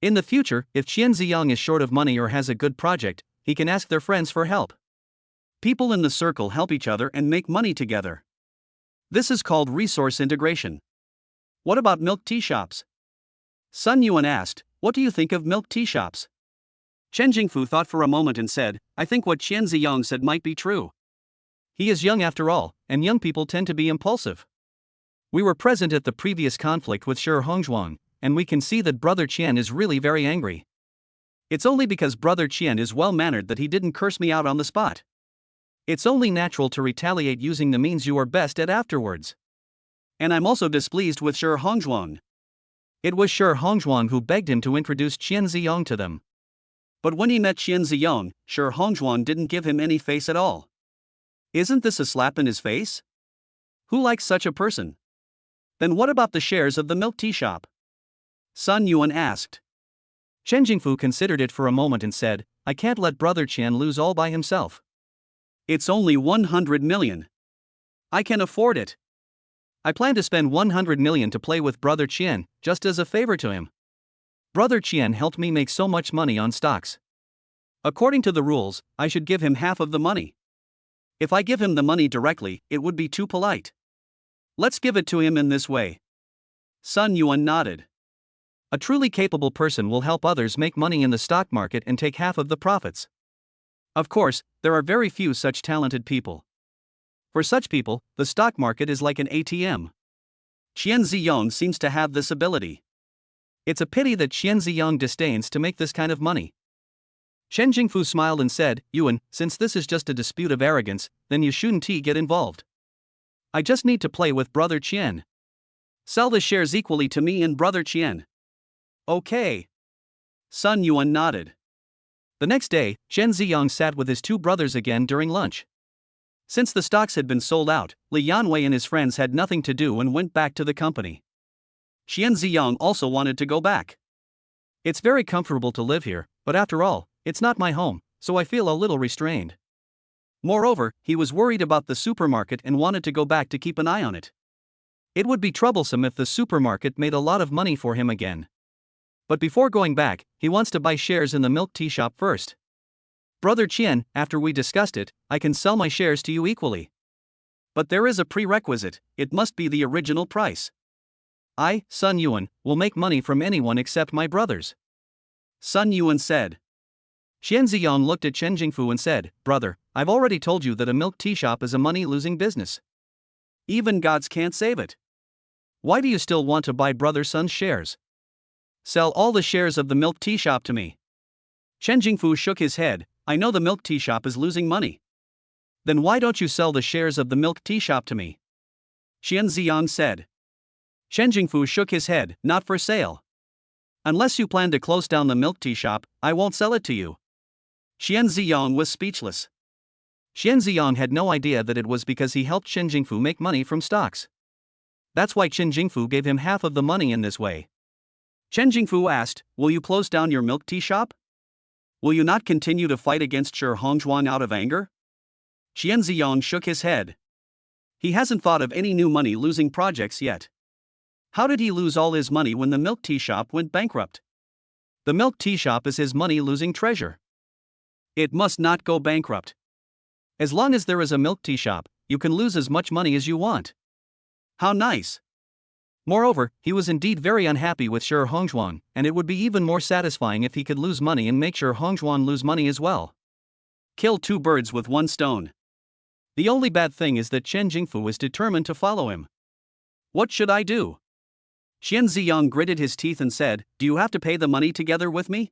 In the future, if Chen Ziyang is short of money or has a good project, he can ask their friends for help. People in the circle help each other and make money together. This is called resource integration. What about milk tea shops? Sun Yuan asked, "What do you think of milk tea shops?" Chen Jingfu thought for a moment and said, "I think what Chen Ziyang said might be true. He is young after all, and young people tend to be impulsive. We were present at the previous conflict with Shi Hongzhuang, and we can see that Brother Qian is really very angry. It's only because Brother Qian is well-mannered that he didn't curse me out on the spot. It's only natural to retaliate using the means you are best at afterwards. And I'm also displeased with Shi Hongzhuang." It was Shi Hongzhuang who begged him to introduce Chen Ziyang to them. But when he met Chen Ziyang, Shi Hongzhuang didn't give him any face at all. Isn't this a slap in his face? Who likes such a person? Then what about the shares of the milk tea shop? Sun Yuan asked. Chen Jingfu considered it for a moment and said, "I can't let Brother Qian lose all by himself. It's only 100 million. I can afford it. I plan to spend 100 million to play with Brother Qian, just as a favor to him. Brother Qian helped me make so much money on stocks. According to the rules, I should give him half of the money. If I give him the money directly, it would be too polite. Let's give it to him in this way." Sun Yuan nodded. A truly capable person will help others make money in the stock market and take half of the profits. Of course, there are very few such talented people. For such people, the stock market is like an ATM. Chen Ziyang seems to have this ability. It's a pity that Chen Ziyang disdains to make this kind of money. Chen Jingfu smiled and said, "Yuan, since this is just a dispute of arrogance, then you shouldn't get involved. I just need to play with Brother Qian. Sell the shares equally to me and Brother Qian." Okay. Sun Yuan nodded. The next day, Chen Ziyang sat with his two brothers again during lunch. Since the stocks had been sold out, Li Yanwei and his friends had nothing to do and went back to the company. Chen Ziyang also wanted to go back. It's very comfortable to live here, but after all, it's not my home, so I feel a little restrained. Moreover, he was worried about the supermarket and wanted to go back to keep an eye on it. It would be troublesome if the supermarket made a lot of money for him again. But before going back, he wants to buy shares in the milk tea shop first. Brother Qian, after we discussed it, I can sell my shares to you equally. But there is a prerequisite, it must be the original price. I, Sun Yuan, will make money from anyone except my brothers. Sun Yuan said. Chen Ziyang looked at Chen Jingfu and said, Brother, I've already told you that a milk tea shop is a money-losing business. Even gods can't save it. Why do you still want to buy Brother Sun's shares? Sell all the shares of the milk tea shop to me. Chen Jingfu shook his head, I know the milk tea shop is losing money. Then why don't you sell the shares of the milk tea shop to me? Chen Ziyang said. Chen Jingfu shook his head, not for sale. Unless you plan to close down the milk tea shop, I won't sell it to you. Chen Ziyang was speechless. Chen Ziyang had no idea that it was because he helped Chen Jingfu make money from stocks. That's why Chen Jingfu gave him half of the money in this way. Chen Jingfu asked, will you close down your milk tea shop? Will you not continue to fight against Shi Hongzhuang out of anger? Chen Ziyang shook his head. He hasn't thought of any new money-losing projects yet. How did he lose all his money when the milk tea shop went bankrupt? The milk tea shop is his money-losing treasure. It must not go bankrupt. As long as there is a milk tea shop, you can lose as much money as you want. How nice! Moreover, he was indeed very unhappy with Shi Hongzhuang, and it would be even more satisfying if he could lose money and make Shi Hongzhuang lose money as well. Kill two birds with one stone. The only bad thing is that Chen Jingfu is determined to follow him. What should I do? Chen Ziyang gritted his teeth and said, do you have to pay the money together with me?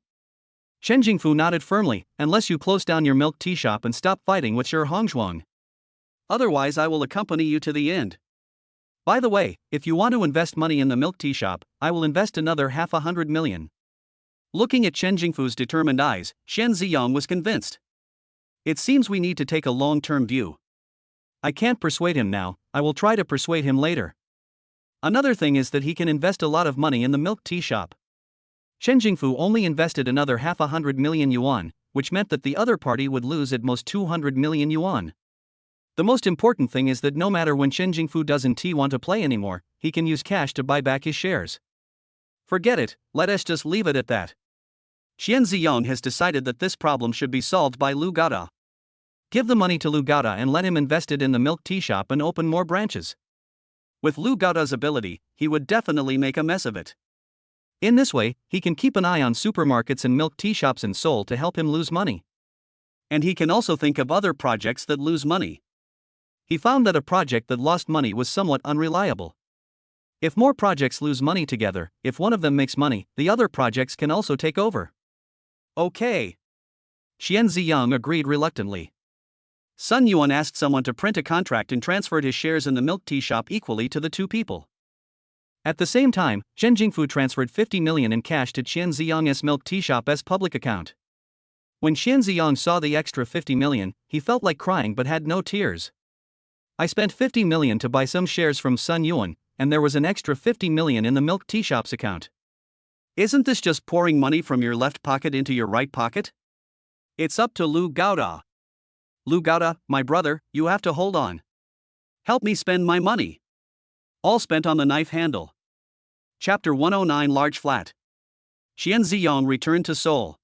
Chen Jingfu nodded firmly, unless you close down your milk tea shop and stop fighting with Shi Hongzhuang. Otherwise I will accompany you to the end. By the way, if you want to invest money in the milk tea shop, I will invest another 500 million. Looking at Chen Jingfu's determined eyes, Chen Ziyang was convinced. It seems we need to take a long-term view. I can't persuade him now, I will try to persuade him later. Another thing is that he can invest a lot of money in the milk tea shop. Chen Jingfu only invested another 500 million yuan, which meant that the other party would lose at most 200 million yuan. The most important thing is that no matter when Chen Jingfu doesn't want to play anymore, he can use cash to buy back his shares. Forget it, let us just leave it at that. Chen Ziyang has decided that this problem should be solved by Lu Gada. Give the money to Lu Gada and let him invest it in the milk tea shop and open more branches. With Lu Gada's ability, he would definitely make a mess of it. In this way, he can keep an eye on supermarkets and milk tea shops in Seoul to help him lose money. And he can also think of other projects that lose money. He found that a project that lost money was somewhat unreliable. If more projects lose money together, if one of them makes money, the other projects can also take over. Okay. Chen Ziyang agreed reluctantly. Sun Yuan asked someone to print a contract and transferred his shares in the milk tea shop equally to the two people. At the same time, Chen Jingfu transferred 50 million in cash to Chen Ziyang's milk tea shop as public account. When Chen Ziyang saw the extra 50 million, he felt like crying but had no tears. I spent 50 million to buy some shares from Sun Yuan, and there was an extra 50 million in the milk tea shop's account. Isn't this just pouring money from your left pocket into your right pocket? It's up to Lu Gada. Lu Gada, my brother, you have to hold on. Help me spend my money. All spent on the knife handle. Chapter 109 Large Flat. Chen Ziyang returned to Seoul.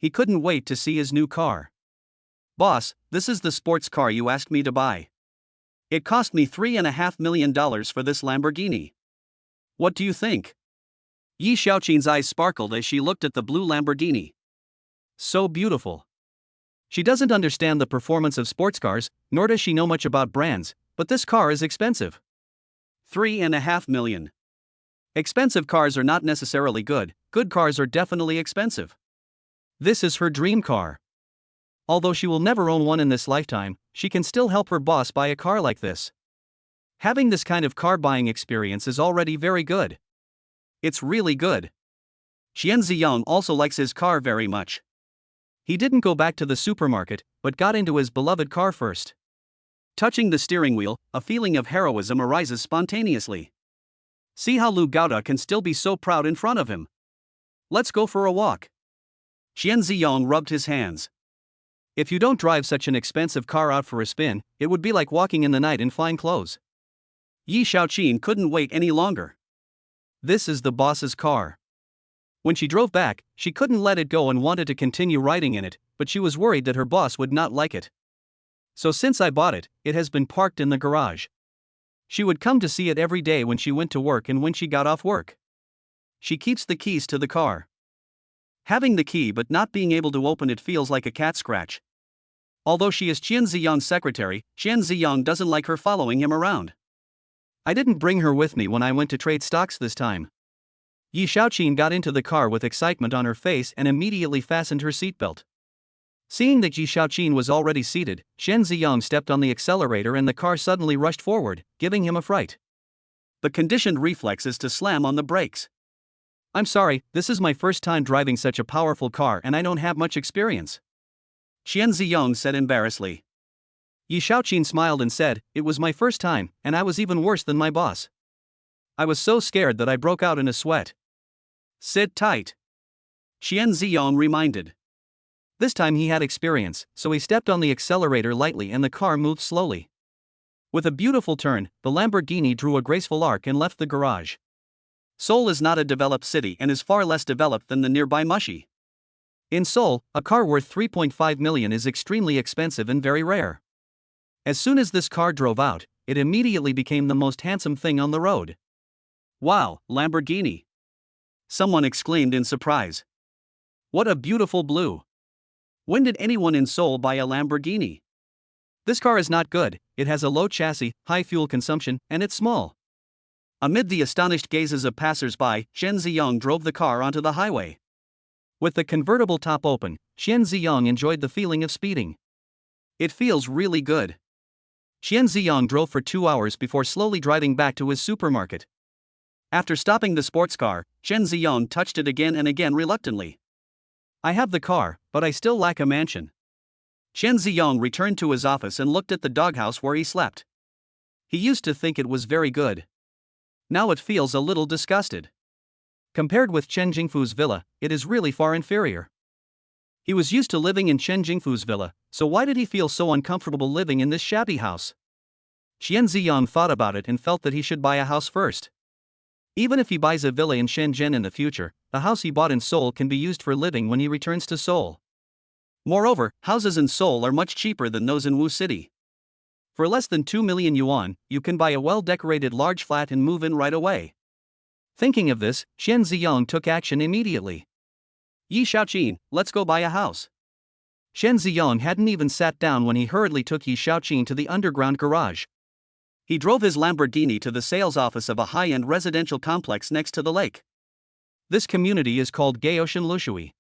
He couldn't wait to see his new car. Boss, this is the sports car you asked me to buy. It cost me $3.5 million for this Lamborghini. What do you think? Yi Xiaoqin's eyes sparkled as she looked at the blue Lamborghini. So beautiful. She doesn't understand the performance of sports cars, nor does she know much about brands, but this car is expensive. $3.5 million. Expensive cars are not necessarily good cars are definitely expensive. This is her dream car. Although she will never own one in this lifetime, she can still help her boss buy a car like this. Having this kind of car buying experience is already very good. It's really good. Chen Ziyang also likes his car very much. He didn't go back to the supermarket, but got into his beloved car first. Touching the steering wheel, a feeling of heroism arises spontaneously. See how Lu Gaoda can still be so proud in front of him. Let's go for a walk. Qian Ziyong rubbed his hands. If you don't drive such an expensive car out for a spin, it would be like walking in the night in fine clothes. Yi Shaoqin couldn't wait any longer. This is the boss's car. When she drove back, she couldn't let it go and wanted to continue riding in it, but she was worried that her boss would not like it. So since I bought it, it has been parked in the garage. She would come to see it every day when she went to work and when she got off work. She keeps the keys to the car. Having the key but not being able to open it feels like a cat scratch. Although she is Qian Ziyong's secretary, Qian Ziyong doesn't like her following him around. I didn't bring her with me when I went to trade stocks this time. Yi Shaoqin got into the car with excitement on her face and immediately fastened her seatbelt. Seeing that Yi Shaoqin was already seated, Qian Ziyong stepped on the accelerator and the car suddenly rushed forward, giving him a fright. The conditioned reflex is to slam on the brakes. I'm sorry, this is my first time driving such a powerful car and I don't have much experience. Qian Ziyong said embarrassedly. Yi Shaoqin smiled and said, it was my first time, and I was even worse than my boss. I was so scared that I broke out in a sweat. Sit tight. Qian Ziyong reminded. This time he had experience, so he stepped on the accelerator lightly and the car moved slowly. With a beautiful turn, the Lamborghini drew a graceful arc and left the garage. Seoul is not a developed city and is far less developed than the nearby Mushi. In Seoul, a car worth 3.5 million is extremely expensive and very rare. As soon as this car drove out, it immediately became the most handsome thing on the road. Wow, Lamborghini! Someone exclaimed in surprise. What a beautiful blue! When did anyone in Seoul buy a Lamborghini? This car is not good, it has a low chassis, high fuel consumption, and it's small. Amid the astonished gazes of passers-by, Qian Ziyong drove the car onto the highway. With the convertible top open, Qian Ziyong enjoyed the feeling of speeding. It feels really good. Qian Ziyong drove for 2 hours before slowly driving back to his supermarket. After stopping the sports car, Qian Ziyong touched it again and again reluctantly. I have the car, but I still lack a mansion. Qian Ziyong returned to his office and looked at the doghouse where he slept. He used to think it was very good. Now it feels a little disgusted. Compared with Chen Jingfu's villa, it is really far inferior. He was used to living in Chen Jingfu's villa, so why did he feel so uncomfortable living in this shabby house? Qian Ziyong thought about it and felt that he should buy a house first. Even if he buys a villa in Shenzhen in the future, the house he bought in Seoul can be used for living when he returns to Seoul. Moreover, houses in Seoul are much cheaper than those in Wu City. For less than 2 million yuan, you can buy a well-decorated large flat and move in right away. Thinking of this, Qian Ziyong took action immediately. Yi Shaoqin, let's go buy a house. Qian Ziyong hadn't even sat down when he hurriedly took Yi Shaoqin to the underground garage. He drove his Lamborghini to the sales office of a high-end residential complex next to the lake. This community is called Gaoshan Lushui.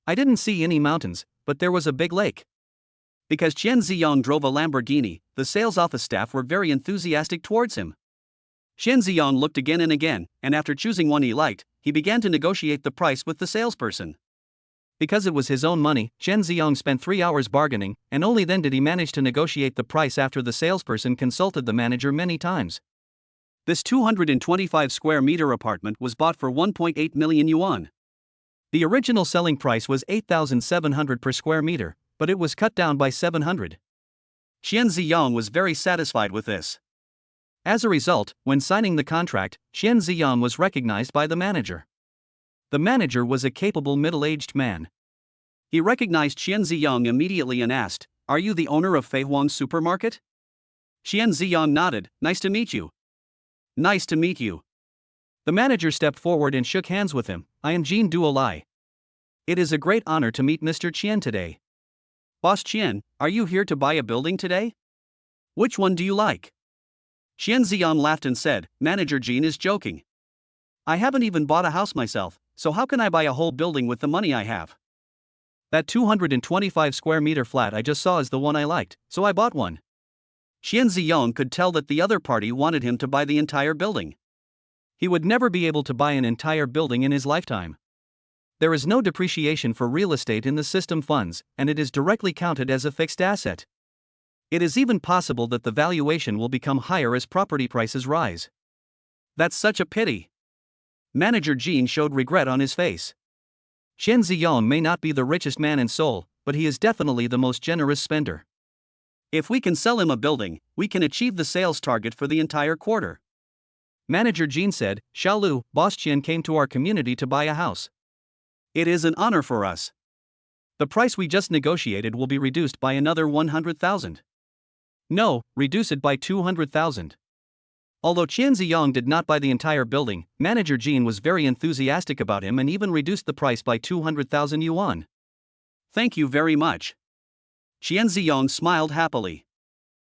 I didn't see any mountains, but there was a big lake. Because Qian Ziyong drove a Lamborghini, the sales office staff were very enthusiastic towards him. Qian Ziyong looked again and again, and after choosing one he liked, he began to negotiate the price with the salesperson. Because it was his own money, Qian Ziyong spent 3 hours bargaining, and only then did he manage to negotiate the price after the salesperson consulted the manager many times. This 225 square meter apartment was bought for 1.8 million yuan. The original selling price was 8,700 per square meter, but it was cut down by 700. Qian Ziyong was very satisfied with this. As a result, when signing the contract, Qian Ziyong was recognized by the manager. The manager was a capable middle-aged man. He recognized Qian Ziyong immediately and asked, "Are you the owner of Fei Huang Supermarket?" Qian Ziyong nodded, "Nice to meet you." "Nice to meet you." The manager stepped forward and shook hands with him. "I am Jin Duolai. It is a great honor to meet Mr. Qian today." "Boss Qian, are you here to buy a building today? Which one do you like?" Qian Ziyong laughed and said, "Manager Jin is joking. I haven't even bought a house myself, so how can I buy a whole building with the money I have? That 225 square meter flat I just saw is the one I liked, so I bought one." Qian Ziyong could tell that the other party wanted him to buy the entire building. He would never be able to buy an entire building in his lifetime. There is no depreciation for real estate in the system funds, and it is directly counted as a fixed asset. It is even possible that the valuation will become higher as property prices rise. That's such a pity. Manager Jean showed regret on his face. Chen Ziyong may not be the richest man in Seoul, but he is definitely the most generous spender. If we can sell him a building, we can achieve the sales target for the entire quarter. Manager Jean said, Xiaolu, Boss Chen came to our community to buy a house. It is an honor for us. The price we just negotiated will be reduced by another 100,000. No, reduce it by 200,000. Although Chen Ziyong did not buy the entire building, Manager Jean was very enthusiastic about him and even reduced the price by 200,000 yuan. Thank you very much. Chen Ziyong smiled happily.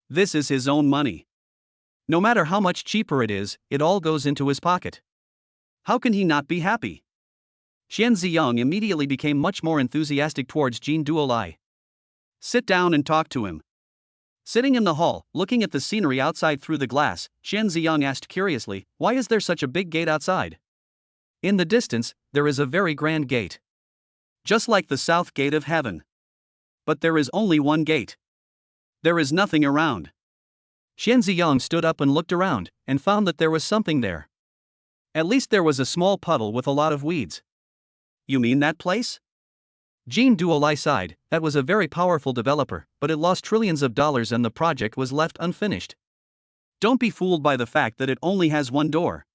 This is his own money. No matter how much cheaper it is, it all goes into his pocket. How can he not be happy? Chen Ziyong immediately became much more enthusiastic towards Jean Duolai. Sit down and talk to him. Sitting in the hall, looking at the scenery outside through the glass, Chen Ziyong asked curiously, why is there such a big gate outside? In the distance, there is a very grand gate. Just like the south gate of heaven. But there is only one gate. There is nothing around. Chen Ziyong stood up and looked around, and found that there was something there. At least there was a small puddle with a lot of weeds. You mean that place? Jean Duolai sighed, that was a very powerful developer, but it lost trillions of dollars and the project was left unfinished. Don't be fooled by the fact that it only has one door.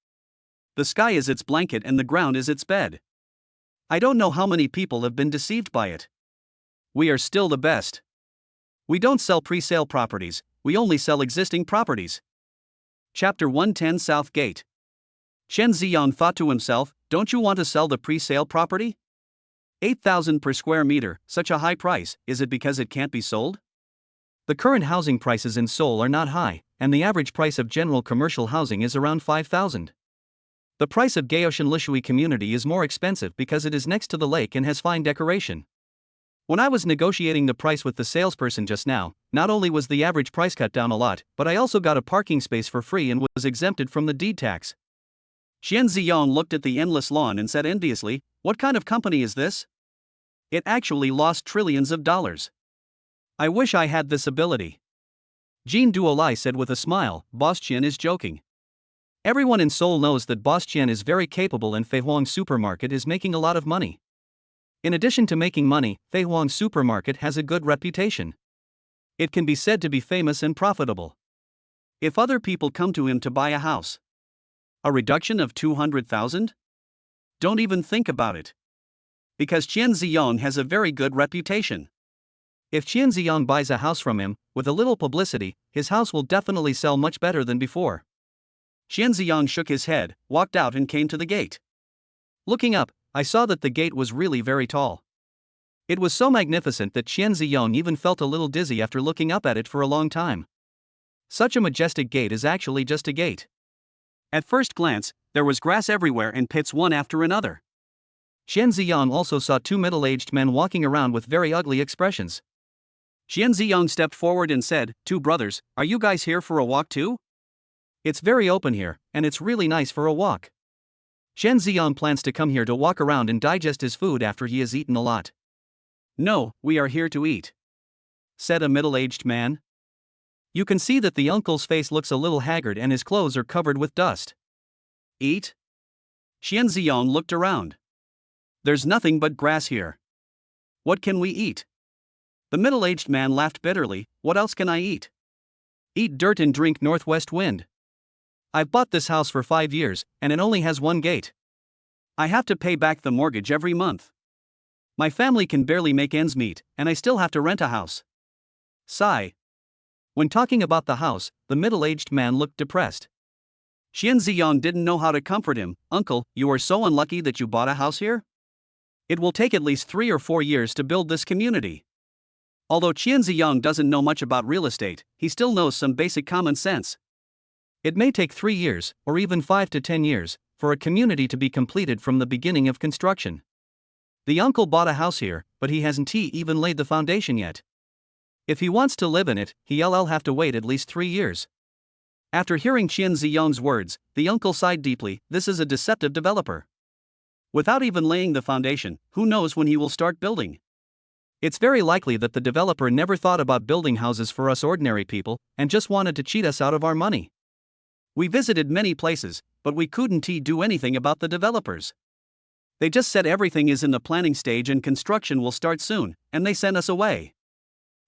The sky is its blanket and the ground is its bed. I don't know how many people have been deceived by it. We are still the best. We don't sell pre-sale properties, we only sell existing properties. Chapter 110 South Gate. Chen Ziyong thought to himself, don't you want to sell the pre-sale property? 8,000 per square meter, such a high price, is it because it can't be sold? The current housing prices in Seoul are not high, and the average price of general commercial housing is around 5,000. The price of Gaoshan Lishui community is more expensive because it is next to the lake and has fine decoration. When I was negotiating the price with the salesperson just now, not only was the average price cut down a lot, but I also got a parking space for free and was exempted from the deed tax. Chen Ziyong looked at the endless lawn and said enviously, what kind of company is this? It actually lost trillions of dollars. I wish I had this ability. Jean Duolai said with a smile, Boss Chen is joking. Everyone in Seoul knows that Boss Chen is very capable and Feihuang Supermarket is making a lot of money. In addition to making money, Feihuang Supermarket has a good reputation. It can be said to be famous and profitable. If other people come to him to buy a house, a reduction of 200,000? Don't even think about it. Because Chen Ziyong has a very good reputation. If Chen Ziyong buys a house from him, with a little publicity, his house will definitely sell much better than before. Chen Ziyong shook his head, walked out and came to the gate. Looking up, I saw that the gate was really very tall. It was so magnificent that Chen Ziyong even felt a little dizzy after looking up at it for a long time. Such a majestic gate is actually just a gate. At first glance, there was grass everywhere and pits one after another. Chen Ziyong also saw two middle-aged men walking around with very ugly expressions. Chen Ziyong stepped forward and said, two brothers, are you guys here for a walk too? It's very open here, and it's really nice for a walk. Chen Ziyong plans to come here to walk around and digest his food after he has eaten a lot. No, we are here to eat, said a middle-aged man. You can see that the uncle's face looks a little haggard and his clothes are covered with dust. Eat? Chen Ziyong looked around. There's nothing but grass here. What can we eat? The middle-aged man laughed bitterly, what else can I eat? Eat dirt and drink northwest wind. I've bought this house for 5 years, and it only has one gate. I have to pay back the mortgage every month. My family can barely make ends meet, and I still have to rent a house. Sigh. When talking about the house, the middle-aged man looked depressed. Chen Ziyong didn't know how to comfort him. Uncle, you are so unlucky that you bought a house here? It will take at least 3 or 4 years to build this community. Although Chen Ziyong doesn't know much about real estate, he still knows some basic common sense. It may take 3 years, or even 5 to 10 years, for a community to be completed from the beginning of construction. The uncle bought a house here, but he hasn't even laid the foundation yet. If he wants to live in it, he'll have to wait at least 3 years. After hearing Chen Ziyong's words, the uncle sighed deeply, this is a deceptive developer. Without even laying the foundation, who knows when he will start building? It's very likely that the developer never thought about building houses for us ordinary people and just wanted to cheat us out of our money. We visited many places, but we couldn't do anything about the developers. They just said everything is in the planning stage and construction will start soon, and they sent us away.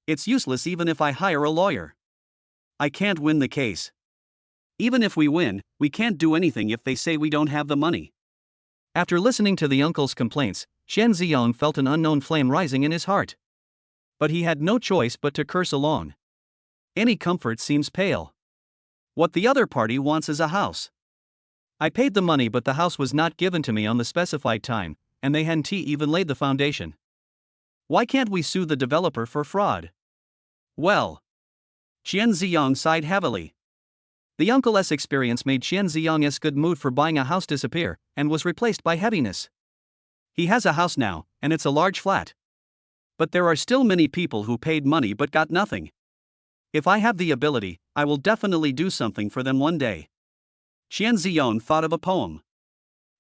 It's useless even if I hire a lawyer. I can't win the case. Even if we win, we can't do anything if they say we don't have the money. After listening to the uncle's complaints, Chen Ziyang felt an unknown flame rising in his heart. But he had no choice but to curse along. Any comfort seems pale. What the other party wants is a house. I paid the money, but the house was not given to me on the specified time, and they hadn't even laid the foundation. Why can't we sue the developer for fraud? Well. Chen Ziyang sighed heavily. The uncle's experience made Chen Ziyang's good mood for buying a house disappear, and was replaced by heaviness. He has a house now, and it's a large flat. But there are still many people who paid money but got nothing. If I have the ability, I will definitely do something for them one day. Chen Ziyang thought of a poem.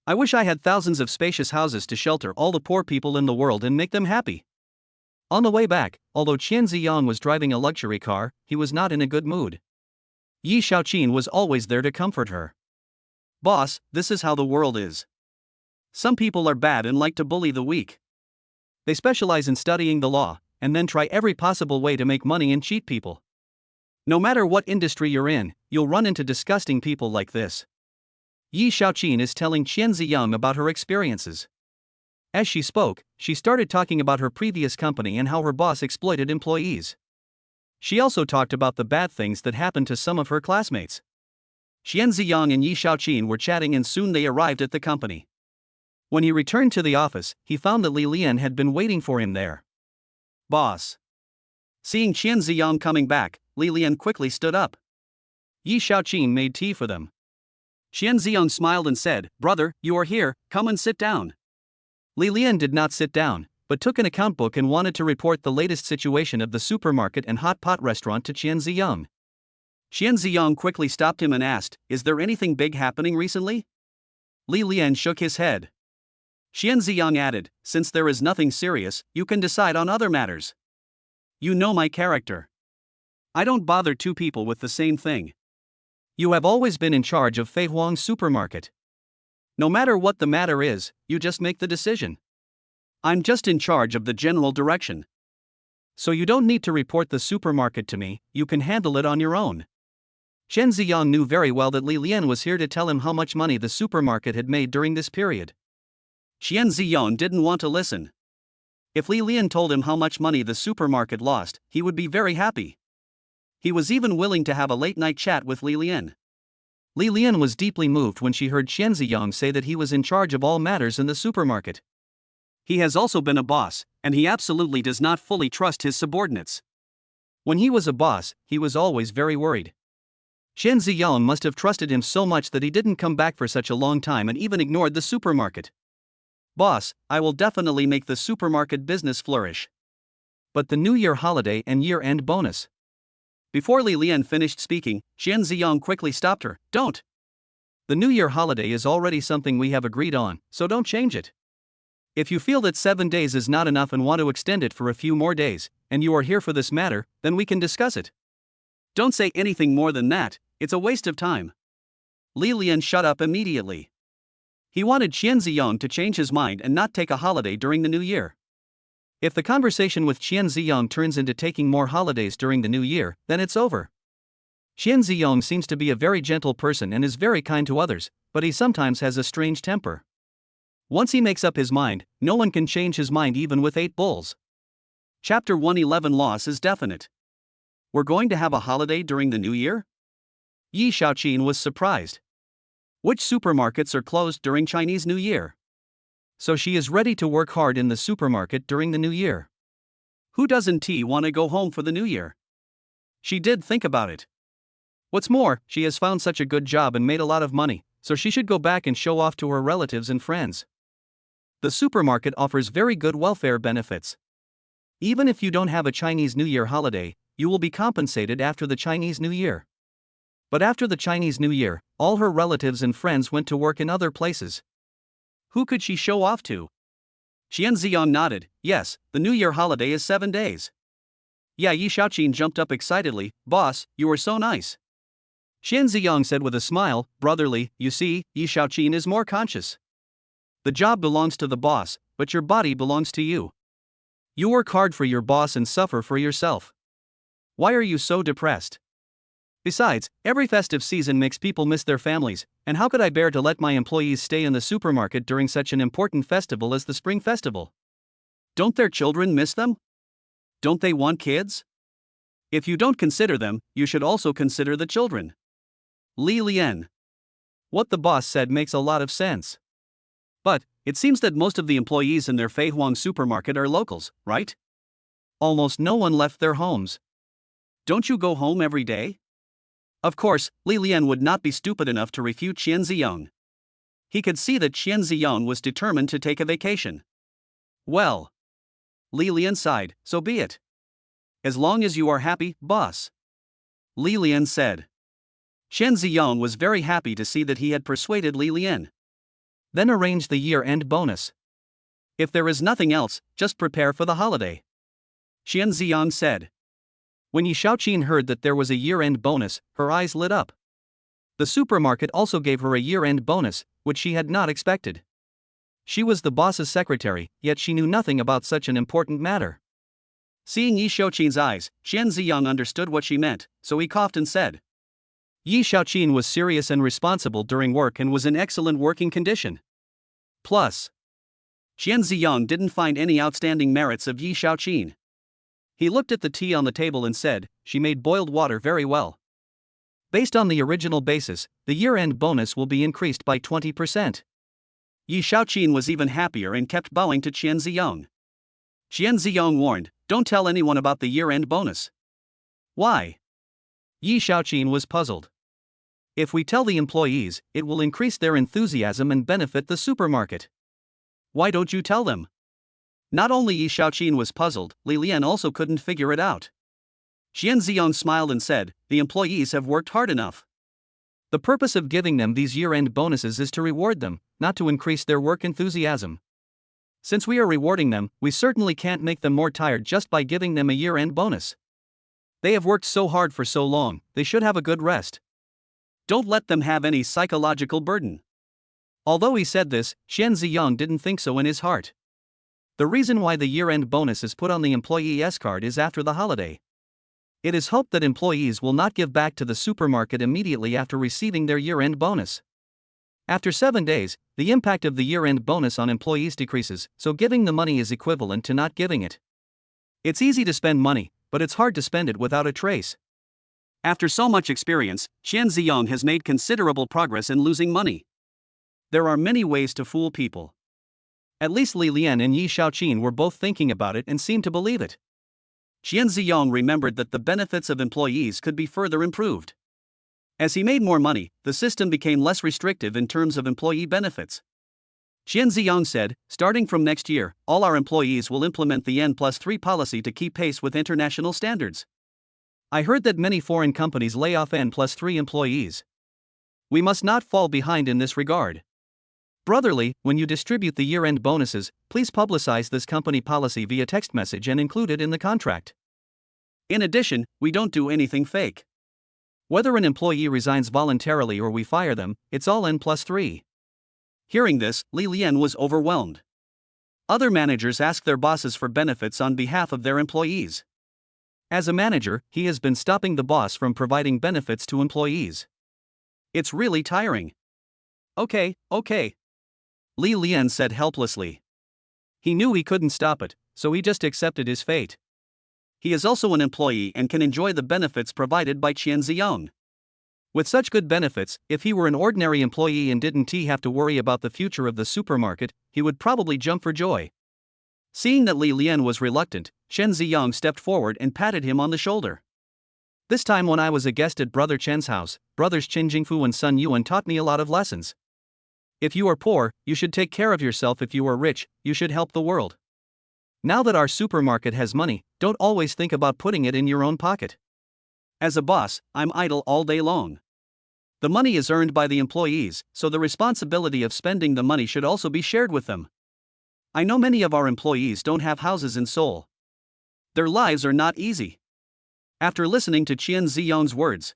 I wish I had thousands of spacious houses to shelter all the poor people in the world and make them happy. On the way back, although Chen Ziyang was driving a luxury car, he was not in a good mood. Yi Shaoqin was always there to comfort her. Boss, this is how the world is. Some people are bad and like to bully the weak. They specialize in studying the law, and then try every possible way to make money and cheat people. No matter what industry you're in, you'll run into disgusting people like this. Yi Shaoqin is telling Chen Ziyang about her experiences. As she spoke, she started talking about her previous company and how her boss exploited employees. She also talked about the bad things that happened to some of her classmates. Chen Ziyang and Yi Shaoqin were chatting and soon they arrived at the company. When he returned to the office, he found that Li Lian had been waiting for him there. Boss. Seeing Chen Ziyang coming back, Li Lian quickly stood up. Yi Shaoqin made tea for them. Chen Ziyang smiled and said, "Brother, you are here, come and sit down." Li Lian did not sit down, but took an account book and wanted to report the latest situation of the supermarket and hot pot restaurant to Chen Ziyang. Chen Ziyang quickly stopped him and asked, "Is there anything big happening recently?" Li Lian shook his head. Chen Ziyang added, "Since there is nothing serious, you can decide on other matters. You know my character. I don't bother two people with the same thing. You have always been in charge of Fei Huang's supermarket. No matter what the matter is, you just make the decision. I'm just in charge of the general direction. So you don't need to report the supermarket to me, you can handle it on your own." Chen Ziyang knew very well that Li Lian was here to tell him how much money the supermarket had made during this period. Chen Ziyang didn't want to listen. If Li Lian told him how much money the supermarket lost, he would be very happy. He was even willing to have a late-night chat with Li Lian. Li Lian was deeply moved when she heard Chen Ziyang say that he was in charge of all matters in the supermarket. He has also been a boss, and he absolutely does not fully trust his subordinates. When he was a boss, he was always very worried. Chen Ziyang must have trusted him so much that he didn't come back for such a long time and even ignored the supermarket. "Boss, I will definitely make the supermarket business flourish. But the New Year holiday and year-end bonus." Before Li Lian finished speaking, Chen Ziyang quickly stopped her. "Don't. The New Year holiday is already something we have agreed on, so don't change it. If you feel that 7 days is not enough and want to extend it for a few more days, and you are here for this matter, then we can discuss it. Don't say anything more than that, it's a waste of time." Li Lian shut up immediately. He wanted Chen Ziyang to change his mind and not take a holiday during the New Year. If the conversation with Chen Ziyang turns into taking more holidays during the New Year, then it's over. Chen Ziyang seems to be a very gentle person and is very kind to others, but he sometimes has a strange temper. Once he makes up his mind, no one can change his mind even with 8 bulls. Chapter 111 Loss is definite. We're going to have a holiday during the New Year? Yi Shaoqin was surprised. Which supermarkets are closed during Chinese New Year? So she is ready to work hard in the supermarket during the New Year. Who doesn't want to go home for the New Year? She did think about it. What's more, she has found such a good job and made a lot of money, so she should go back and show off to her relatives and friends. The supermarket offers very good welfare benefits. Even if you don't have a Chinese New Year holiday, you will be compensated after the Chinese New Year. But after the Chinese New Year, all her relatives and friends went to work in other places. Who could she show off to? Qian Ziyang nodded. Yes, the New Year holiday is 7 days. Yeah, Yi Shaoqin jumped up excitedly. Boss, you are so nice. Qian Ziyang said with a smile, brotherly, you see, Yi Shaoqin is more conscious. The job belongs to the boss, but your body belongs to you. You work hard for your boss and suffer for yourself. Why are you so depressed? Besides, every festive season makes people miss their families, and how could I bear to let my employees stay in the supermarket during such an important festival as the Spring Festival? Don't their children miss them? Don't they want kids? If you don't consider them, you should also consider the children. Li Lian. What the boss said makes a lot of sense. But, it seems that most of the employees in their Fei Huang supermarket are locals, right? Almost no one left their homes. Don't you go home every day? Of course, Li Lian would not be stupid enough to refute Qian Ziyang. He could see that Qian Ziyang was determined to take a vacation. Well, Li Lian sighed, so be it. As long as you are happy, boss. Li Lian said. Qian Ziyang was very happy to see that he had persuaded Li Lian. Then arrange the year-end bonus. If there is nothing else, just prepare for the holiday. Qian Ziyang said. When Yi Shaoqin heard that there was a year-end bonus, her eyes lit up. The supermarket also gave her a year-end bonus, which she had not expected. She was the boss's secretary, yet she knew nothing about such an important matter. Seeing Yi Shaoqin's eyes, Qian Ziyang understood what she meant, so he coughed and said. Yi Shaoqin was serious and responsible during work and was in excellent working condition. Plus, Qian Ziyang didn't find any outstanding merits of Yi Shaoqin. He looked at the tea on the table and said, she made boiled water very well. Based on the original basis, the year-end bonus will be increased by 20%. Yi Shaoqin was even happier and kept bowing to Qian Ziyang. Qian Ziyang warned, don't tell anyone about the year-end bonus. Why? Yi Shaoqin was puzzled. If we tell the employees, it will increase their enthusiasm and benefit the supermarket. Why don't you tell them? Not only Yi Shaoqin was puzzled, Li Lian also couldn't figure it out. Qian Ziyang smiled and said, the employees have worked hard enough. The purpose of giving them these year-end bonuses is to reward them, not to increase their work enthusiasm. Since we are rewarding them, we certainly can't make them more tired just by giving them a year-end bonus. They have worked so hard for so long, they should have a good rest. Don't let them have any psychological burden. Although he said this, Qian Ziyang didn't think so in his heart. The reason why the year-end bonus is put on the employee S-card is after the holiday. It is hoped that employees will not give back to the supermarket immediately after receiving their year-end bonus. After 7 days, the impact of the year-end bonus on employees decreases, so giving the money is equivalent to not giving it. It's easy to spend money, but it's hard to spend it without a trace. After so much experience, Qian Ziyang has made considerable progress in losing money. There are many ways to fool people. At least Li Lian and Yi Shaoqin were both thinking about it and seemed to believe it. Qian Ziyang remembered that the benefits of employees could be further improved. As he made more money, the system became less restrictive in terms of employee benefits. Qian Ziyang said, starting from next year, all our employees will implement the N+3 policy to keep pace with international standards. I heard that many foreign companies lay off N+3 employees. We must not fall behind in this regard. Brotherly, when you distribute the year-end bonuses, please publicize this company policy via text message and include it in the contract. In addition, we don't do anything fake. Whether an employee resigns voluntarily or we fire them, it's all N+3. Hearing this, Li Lian was overwhelmed. Other managers ask their bosses for benefits on behalf of their employees. As a manager, he has been stopping the boss from providing benefits to employees. It's really tiring. Okay. Li Lian said helplessly. He knew he couldn't stop it, so he just accepted his fate. He is also an employee and can enjoy the benefits provided by Qian Ziyang. With such good benefits, if he were an ordinary employee and didn't have to worry about the future of the supermarket, he would probably jump for joy. Seeing that Li Lian was reluctant, Qian Ziyang stepped forward and patted him on the shoulder. This time when I was a guest at Brother Chen's house, brothers Qin Jingfu and Sun Yuan taught me a lot of lessons. If you are poor, you should take care of yourself. If you are rich, you should help the world. Now that our supermarket has money, don't always think about putting it in your own pocket. As a boss, I'm idle all day long. The money is earned by the employees, so the responsibility of spending the money should also be shared with them. I know many of our employees don't have houses in Seoul. Their lives are not easy. After listening to Chen Ziyong's words,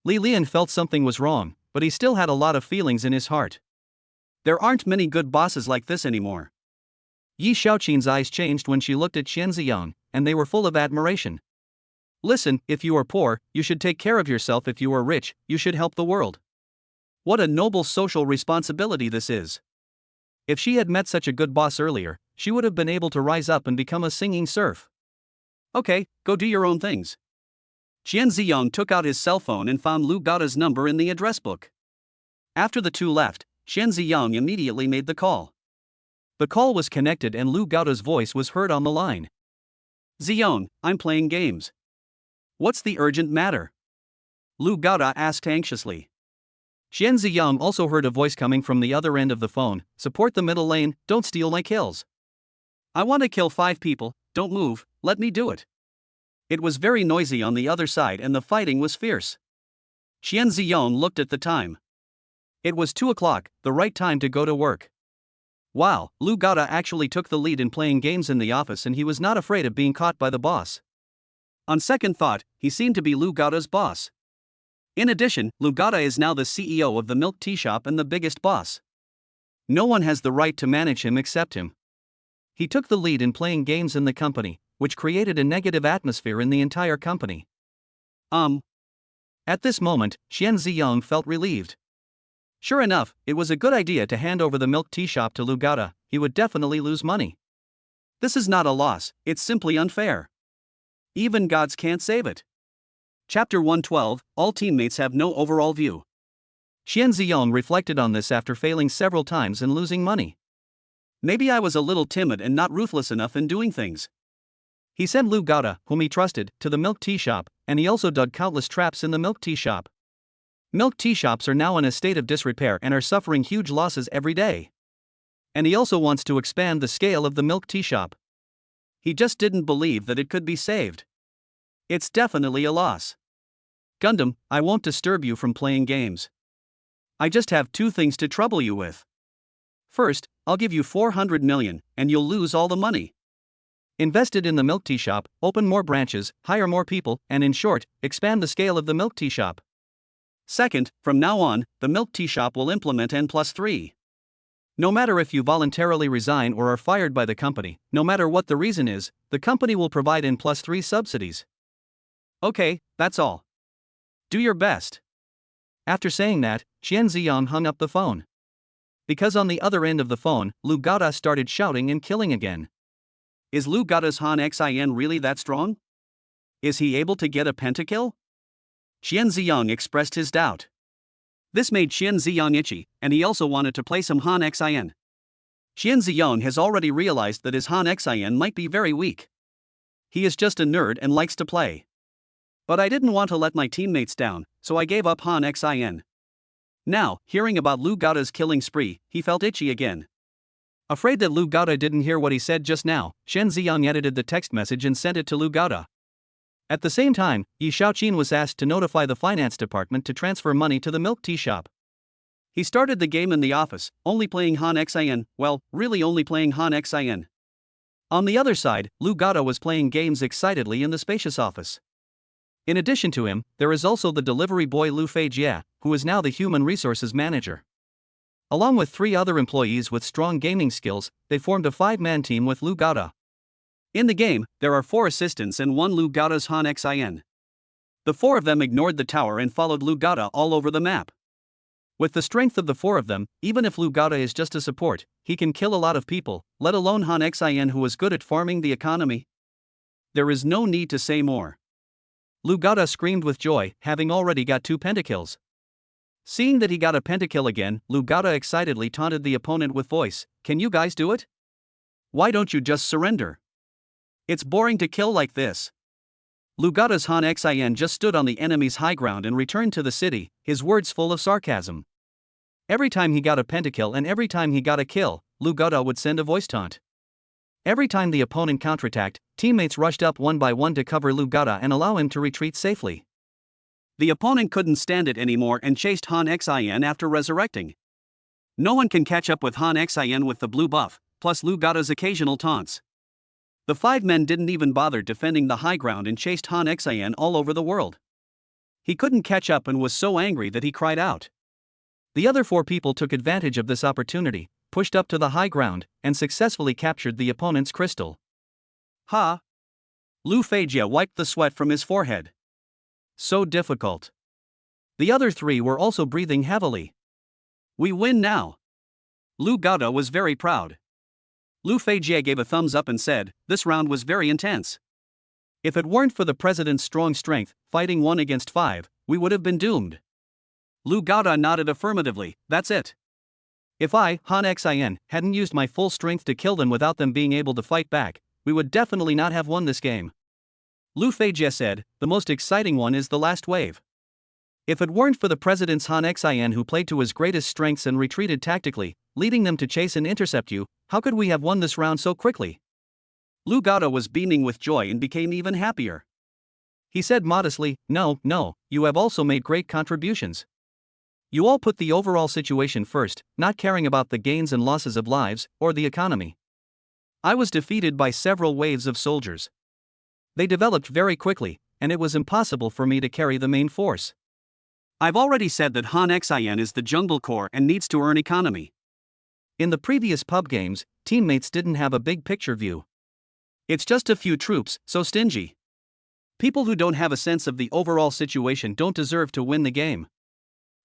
Li Lian felt something was wrong, but he still had a lot of feelings in his heart. There aren't many good bosses like this anymore. Yi Xiaoqin's eyes changed when she looked at Chen Ziyong, and they were full of admiration. Listen, if you are poor, you should take care of yourself. If you are rich, you should help the world. What a noble social responsibility this is. If she had met such a good boss earlier, she would have been able to rise up and become a singing serf. Okay, go do your own things. Chen Ziyong took out his cell phone and found Lu Gaoda's number in the address book. After the two left, Chen Ziyong immediately made the call. The call was connected and Lu Gaoda's voice was heard on the line. Ziyong, I'm playing games. What's the urgent matter? Lu Gaoda asked anxiously. Chen Ziyong also heard a voice coming from the other end of the phone. Support the middle lane, don't steal my kills. I want to kill 5 people, don't move, let me do it. It was very noisy on the other side and the fighting was fierce. Chen Ziyong looked at the time. It was 2 o'clock, the right time to go to work. Wow, Lu Gaoda actually took the lead in playing games in the office and he was not afraid of being caught by the boss. On second thought, he seemed to be Lu Gaoda's boss. In addition, Lu Gaoda is now the CEO of the milk tea shop and the biggest boss. No one has the right to manage him except him. He took the lead in playing games in the company, which created a negative atmosphere in the entire company. At this moment, Chen Ziyong felt relieved. Sure enough, it was a good idea to hand over the milk tea shop to Lu Gaoda. He would definitely lose money. This is not a loss, it's simply unfair. Even gods can't save it. Chapter 112, All Teammates Have No Overall View. Chen Ziyong reflected on this after failing several times and losing money. Maybe I was a little timid and not ruthless enough in doing things. He sent Lu Gaoda, whom he trusted, to the milk tea shop, and he also dug countless traps in the milk tea shop. Milk tea shops are now in a state of disrepair and are suffering huge losses every day. And he also wants to expand the scale of the milk tea shop. He just didn't believe that it could be saved. It's definitely a loss. Gundam, I won't disturb you from playing games. I just have 2 things to trouble you with. First, I'll give you 400 million, and you'll lose all the money. Invest it in the milk tea shop, open more branches, hire more people, and in short, expand the scale of the milk tea shop. Second, from now on, the milk tea shop will implement N+3. No matter if you voluntarily resign or are fired by the company, no matter what the reason is, the company will provide N+3 subsidies. Okay, that's all. Do your best. After saying that, Chen Ziyong hung up the phone. Because on the other end of the phone, Lu Gaoda started shouting and killing again. Is Lu Gaoda's Han Xin really that strong? Is he able to get a pentakill? Chen Ziyong expressed his doubt. This made Chen Ziyong itchy, and he also wanted to play some Han Xin. Chen Ziyong has already realized that his Han Xin might be very weak. He is just a nerd and likes to play. But I didn't want to let my teammates down, so I gave up Han Xin. Now, hearing about Lu Gaoda's killing spree, he felt itchy again. Afraid that Lu Gaoda didn't hear what he said just now, Chen Ziyong edited the text message and sent it to Lu Gaoda. At the same time, Yi Xiaoqin was asked to notify the finance department to transfer money to the milk tea shop. He started the game in the office, only playing Han Xin, well, really only playing Han Xin. On the other side, Lu Gaoda was playing games excitedly in the spacious office. In addition to him, there is also the delivery boy Lu Feijie, who is now the human resources manager. Along with 3 other employees with strong gaming skills, they formed a 5-man team with Lu Gaoda. In the game, there are 4 assistants and 1 Lu Gaoda's Han Xin. The 4 of them ignored the tower and followed Lu Gaoda all over the map. With the strength of the 4 of them, even if Lu Gaoda is just a support, he can kill a lot of people, let alone Han Xin who is good at farming the economy. There is no need to say more. Lu Gaoda screamed with joy, having already got 2 pentakills. Seeing that he got a pentakill again, Lu Gaoda excitedly taunted the opponent with voice, "Can you guys do it? Why don't you just surrender? It's boring to kill like this." Lu Gaoda's Han Xin just stood on the enemy's high ground and returned to the city, his words full of sarcasm. Every time he got a pentakill and every time he got a kill, Lu Gaoda would send a voice taunt. Every time the opponent counterattacked, teammates rushed up one by one to cover Lu Gaoda and allow him to retreat safely. The opponent couldn't stand it anymore and chased Han Xin after resurrecting. No one can catch up with Han Xin with the blue buff, plus Lu Gaoda's occasional taunts. The 5 men didn't even bother defending the high ground and chased Han Xin all over the world. He couldn't catch up and was so angry that he cried out. The other 4 people took advantage of this opportunity, pushed up to the high ground, and successfully captured the opponent's crystal. Ha! Lu Feijie wiped the sweat from his forehead. So difficult. The other 3 were also breathing heavily. We win now. Lu Gaoda was very proud. Lu Feijie gave a thumbs up and said, "This round was very intense. If it weren't for the president's strong strength, fighting 1 against 5, we would have been doomed." Lu Gaoda nodded affirmatively. "That's it. If I, Han Xin, hadn't used my full strength to kill them without them being able to fight back, we would definitely not have won this game." Lu Feijie said, "The most exciting one is the last wave. If it weren't for the president's Han Xin who played to his greatest strengths and retreated tactically, leading them to chase and intercept you, how could we have won this round so quickly?" Lu Gaoda was beaming with joy and became even happier. He said modestly, No, you have also made great contributions. You all put the overall situation first, not caring about the gains and losses of lives, or the economy. I was defeated by several waves of soldiers. They developed very quickly, and it was impossible for me to carry the main force. I've already said that Han Xin is the jungle core and needs to earn economy. In the previous pub games, teammates didn't have a big picture view. It's just a few troops, so stingy. People who don't have a sense of the overall situation don't deserve to win the game.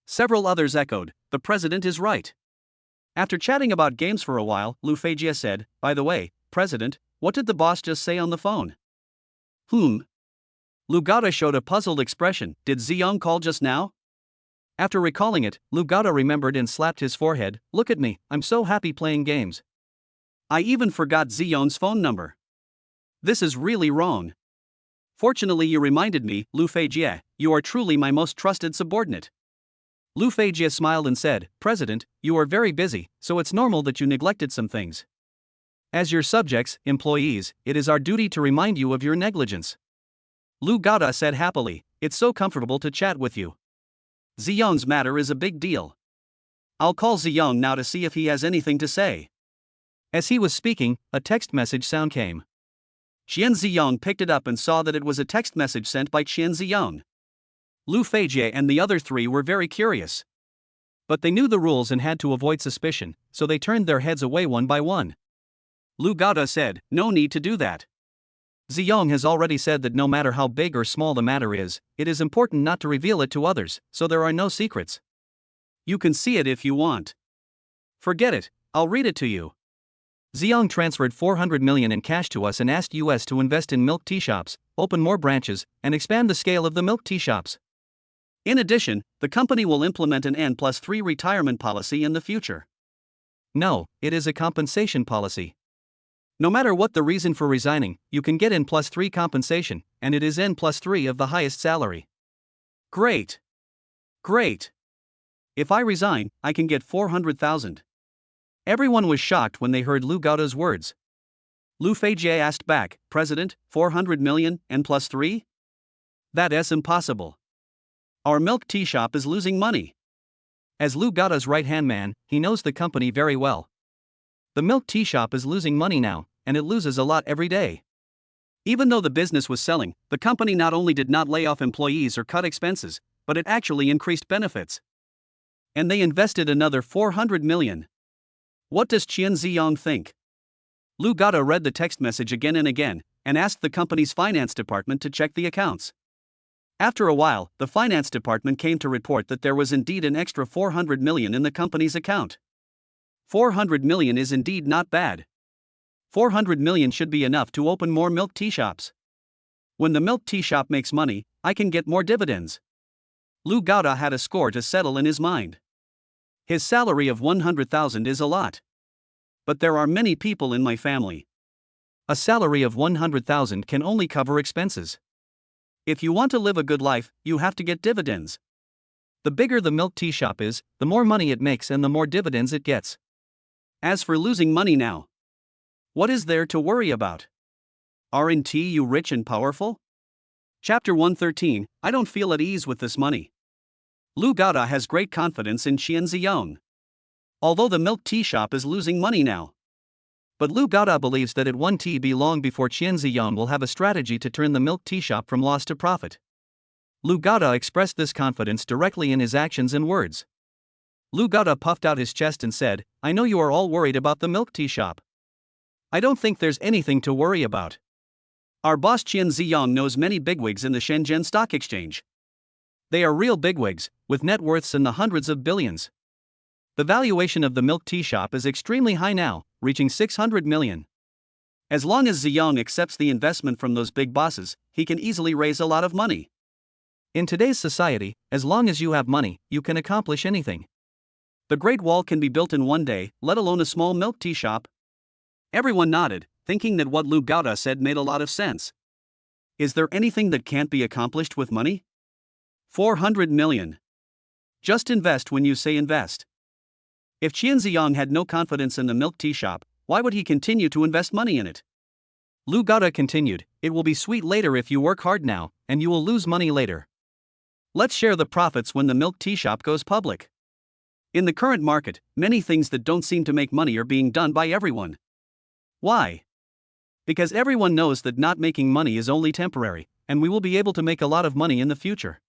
Several others echoed, "The president is right." After chatting about games for a while, Lu Feijie said, "By the way, President, what did the boss just say on the phone?" Lu Gaoda showed a puzzled expression. "Did Ziyong call just now?" After recalling it, Lu Gaoda remembered and slapped his forehead. "Look at me, I'm so happy playing games. I even forgot Ziyong's phone number. This is really wrong. Fortunately you reminded me, Lu Feijie, you are truly my most trusted subordinate." Lu Feijie smiled and said, "President, you are very busy, so it's normal that you neglected some things. As your subjects, employees, it is our duty to remind you of your negligence." Lu Gaoda said happily, "It's so comfortable to chat with you. Ziyong's matter is a big deal. I'll call Ziyong now to see if he has anything to say." As he was speaking, a text message sound came. Qian Ziyong picked it up and saw that it was a text message sent by Qian Ziyong. Lu Feijie and the other 3 were very curious. But they knew the rules and had to avoid suspicion, so they turned their heads away one by one. Lu Gaoda said, "No need to do that. Ziyong has already said that no matter how big or small the matter is, it is important not to reveal it to others, so there are no secrets. You can see it if you want. Forget it, I'll read it to you. Ziyong transferred 400 million in cash to us and asked US to invest in milk tea shops, open more branches, and expand the scale of the milk tea shops. In addition, the company will implement an N+3 retirement policy in the future." No, it is a compensation policy. No matter what the reason for resigning, you can get N+3 compensation, and it is N+3 of the highest salary. Great. If I resign, I can get 400,000. Everyone was shocked when they heard Lu Gaoda's words. Lu Feijie asked back, "President, 400 million, N+3? That is impossible. Our milk tea shop is losing money." As Lu Gaoda's right-hand man, he knows the company very well. The milk tea shop is losing money now, and it loses a lot every day. Even though the business was selling, the company not only did not lay off employees or cut expenses, but it actually increased benefits. And they invested another 400 million. What does Qian Ziyong think? Lu Gaoda read the text message again and again, and asked the company's finance department to check the accounts. After a while, the finance department came to report that there was indeed an extra 400 million in the company's account. 400 million is indeed not bad. 400 million should be enough to open more milk tea shops. When the milk tea shop makes money, I can get more dividends. Lu Gaoda had a score to settle in his mind. His salary of 100,000 is a lot. But there are many people in my family. A salary of 100,000 can only cover expenses. If you want to live a good life, you have to get dividends. The bigger the milk tea shop is, the more money it makes and the more dividends it gets. As for losing money now, what is there to worry about? Aren't you rich and powerful? Chapter 113, I don't feel at ease with this money. Lu Gaoda has great confidence in Qian Ziyong. Although the milk tea shop is losing money now. But Lu Gaoda believes that it won't be long before Qian Ziyong will have a strategy to turn the milk tea shop from loss to profit. Lu Gaoda expressed this confidence directly in his actions and words. Lu Gaoda puffed out his chest and said, I know you are all worried about the milk tea shop. I don't think there's anything to worry about. Our boss Qian Ziyong knows many bigwigs in the Shenzhen Stock Exchange. They are real bigwigs, with net worths in the hundreds of billions. The valuation of the milk tea shop is extremely high now, reaching 600 million. As long as Ziyong accepts the investment from those big bosses, he can easily raise a lot of money. In today's society, as long as you have money, you can accomplish anything. The Great Wall can be built in one day, let alone a small milk tea shop. Everyone nodded, thinking that what Lu Gaoda said made a lot of sense. Is there anything that can't be accomplished with money? 400 million. Just invest when you say invest. If Qian Ziyong had no confidence in the milk tea shop, why would he continue to invest money in it? Lu Gaoda continued, it will be sweet later if you work hard now, and you will lose money later. Let's share the profits when the milk tea shop goes public. In the current market, many things that don't seem to make money are being done by everyone. Why? Because everyone knows that not making money is only temporary, and we will be able to make a lot of money in the future.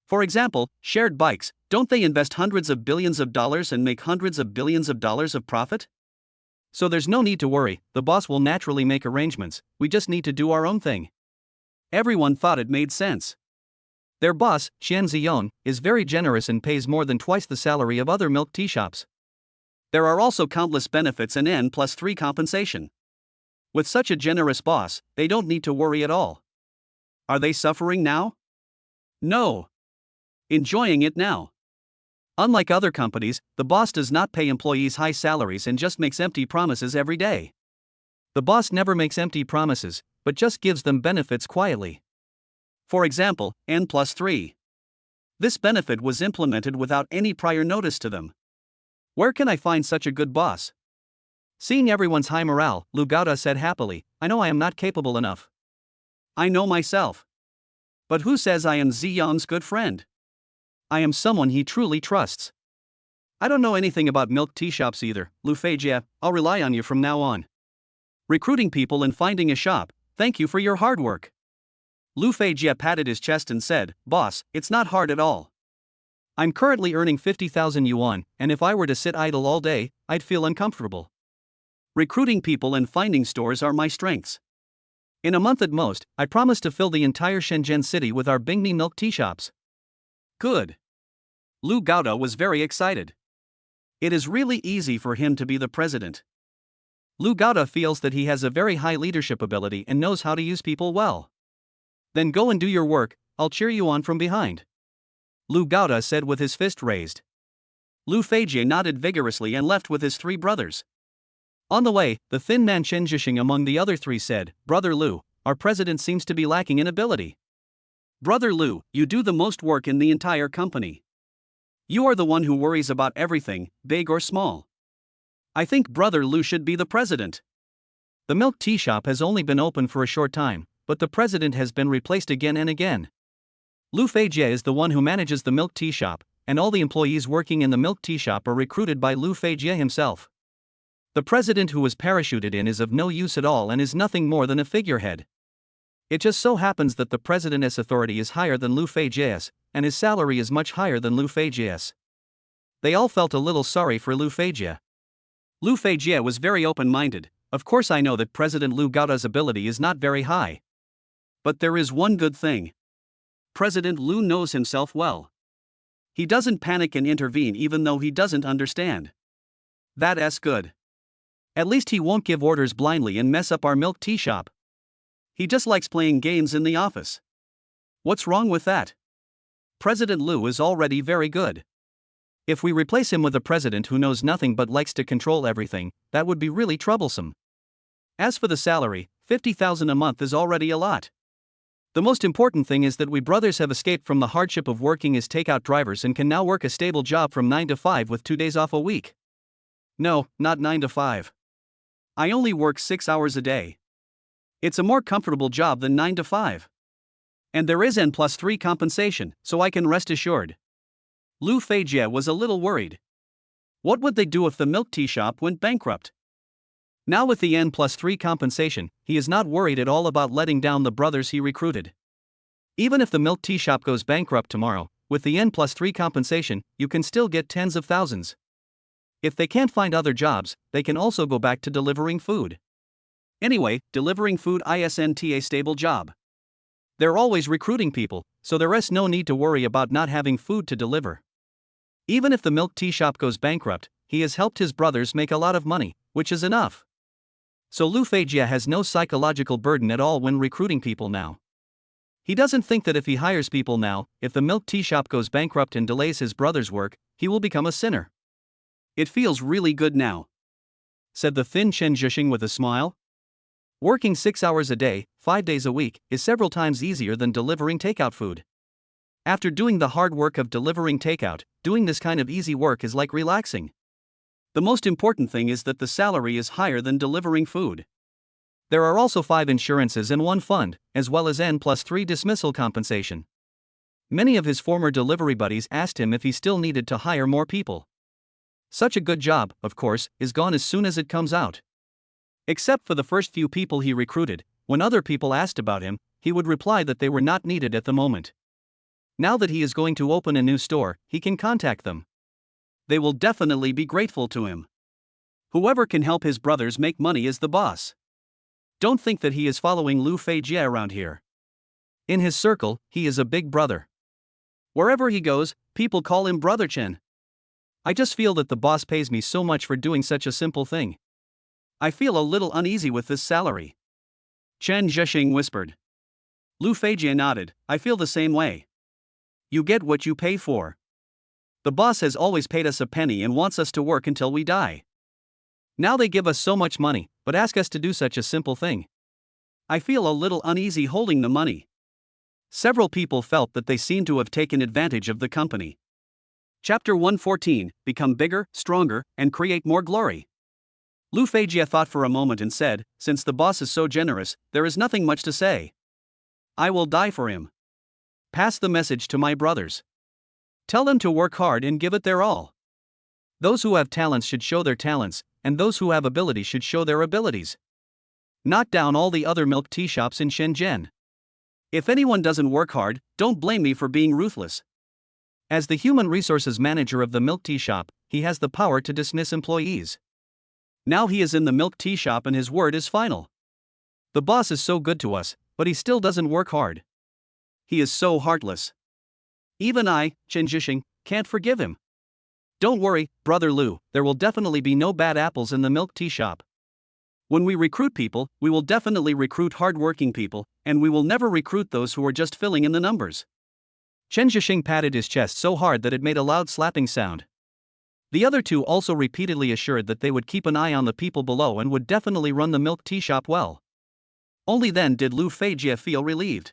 For example, shared bikes, don't they invest hundreds of billions of dollars and make hundreds of billions of dollars of profit? So there's no need to worry, the boss will naturally make arrangements, we just need to do our own thing. Everyone thought it made sense. Their boss, Qian Ziyong, is very generous and pays more than twice the salary of other milk tea shops. There are also countless benefits and N+3 compensation. With such a generous boss, they don't need to worry at all. Are they suffering now? No. Enjoying it now. Unlike other companies, the boss does not pay employees high salaries and just makes empty promises every day. The boss never makes empty promises, but just gives them benefits quietly. For example, N+3. This benefit was implemented without any prior notice to them. Where can I find such a good boss? Seeing everyone's high morale, Lu Gaoda said happily, I know I am not capable enough. I know myself. But who says I am Ziyong's good friend? I am someone he truly trusts. I don't know anything about milk tea shops either, Lu Feijie, I'll rely on you from now on. Recruiting people and finding a shop, thank you for your hard work. Lu Feijie patted his chest and said, Boss, it's not hard at all. I'm currently earning 50,000 yuan, and if I were to sit idle all day, I'd feel uncomfortable. Recruiting people and finding stores are my strengths. In a month at most, I promise to fill the entire Shenzhen city with our Bingni milk tea shops. Good. Lu Gaoda was very excited. It is really easy for him to be the president. Lu Gaoda feels that he has a very high leadership ability and knows how to use people well. Then go and do your work, I'll cheer you on from behind. Lu Gaoda said with his fist raised. Lu Feijie nodded vigorously and left with his three brothers. On the way, the thin man Chen Zhixing among the other three said, Brother Lu, our president seems to be lacking in ability. Brother Lu, you do the most work in the entire company. You are the one who worries about everything, big or small. I think Brother Lu should be the president. The milk tea shop has only been open for a short time, but the president has been replaced again and again. Lu Feijie is the one who manages the milk tea shop, and all the employees working in the milk tea shop are recruited by Lu Feijie himself. The president who was parachuted in is of no use at all and is nothing more than a figurehead. It just so happens that the president's authority is higher than Lu Feijie's, and his salary is much higher than Lu Feijie's. They all felt a little sorry for Lu Feijie. Lu Feijie was very open-minded. Of course I know that President Lu Gaoda's ability is not very high. But there is one good thing. President Lu knows himself well. He doesn't panic and intervene even though he doesn't understand. That's good. At least he won't give orders blindly and mess up our milk tea shop. He just likes playing games in the office. What's wrong with that? President Lu is already very good. If we replace him with a president who knows nothing but likes to control everything, that would be really troublesome. As for the salary, 50,000 a month is already a lot. The most important thing is that we brothers have escaped from the hardship of working as takeout drivers and can now work a stable job from 9 to 5 with 2 days off a week. No, not 9 to 5. I only work 6 hours a day. It's a more comfortable job than 9 to 5. And there is N+3 compensation, so I can rest assured. Lu Feijie was a little worried. What would they do if the milk tea shop went bankrupt? Now with the N+3 compensation, he is not worried at all about letting down the brothers he recruited. Even if the milk tea shop goes bankrupt tomorrow, with the N+3 compensation, you can still get tens of thousands. If they can't find other jobs, they can also go back to delivering food. Anyway, delivering food isn't a stable job. They're always recruiting people, so there is no need to worry about not having food to deliver. Even if the milk tea shop goes bankrupt, he has helped his brothers make a lot of money, which is enough. So Lu Feijie has no psychological burden at all when recruiting people now. He doesn't think that if he hires people now, if the milk tea shop goes bankrupt and delays his brother's work, he will become a sinner. It feels really good now, said the thin Chen Zhixing with a smile. Working 6 hours a day, 5 days a week, is several times easier than delivering takeout food. After doing the hard work of delivering takeout, doing this kind of easy work is like relaxing. The most important thing is that the salary is higher than delivering food. There are also 5 insurances and 1 fund, as well as N+3 dismissal compensation. Many of his former delivery buddies asked him if he still needed to hire more people. Such a good job, of course, is gone as soon as it comes out. Except for the first few people he recruited, when other people asked about him, he would reply that they were not needed at the moment. Now that he is going to open a new store, he can contact them. They will definitely be grateful to him. Whoever can help his brothers make money is the boss. Don't think that he is following Lu Feijie around here. In his circle, he is a big brother. Wherever he goes, people call him Brother Chen. I just feel that the boss pays me so much for doing such a simple thing. I feel a little uneasy with this salary. Chen Zhixing whispered. Lu Feijie nodded. I feel the same way. You get what you pay for. The boss has always paid us a penny and wants us to work until we die. Now they give us so much money, but ask us to do such a simple thing. I feel a little uneasy holding the money. Several people felt that they seemed to have taken advantage of the company. Chapter 114, Become bigger, stronger, and create more glory. Lu Feijie thought for a moment and said, since the boss is so generous, there is nothing much to say. I will die for him. Pass the message to my brothers. Tell them to work hard and give it their all. Those who have talents should show their talents, and those who have abilities should show their abilities. Knock down all the other milk tea shops in Shenzhen. If anyone doesn't work hard, don't blame me for being ruthless. As the human resources manager of the milk tea shop, he has the power to dismiss employees. Now he is in the milk tea shop and his word is final. The boss is so good to us, but he still doesn't work hard. He is so heartless. Even I, Chen Zhixing, can't forgive him. Don't worry, Brother Lu, there will definitely be no bad apples in the milk tea shop. When we recruit people, we will definitely recruit hard-working people, and we will never recruit those who are just filling in the numbers. Chen Zhixing patted his chest so hard that it made a loud slapping sound. The other 2 also repeatedly assured that they would keep an eye on the people below and would definitely run the milk tea shop well. Only then did Lu Feijie feel relieved.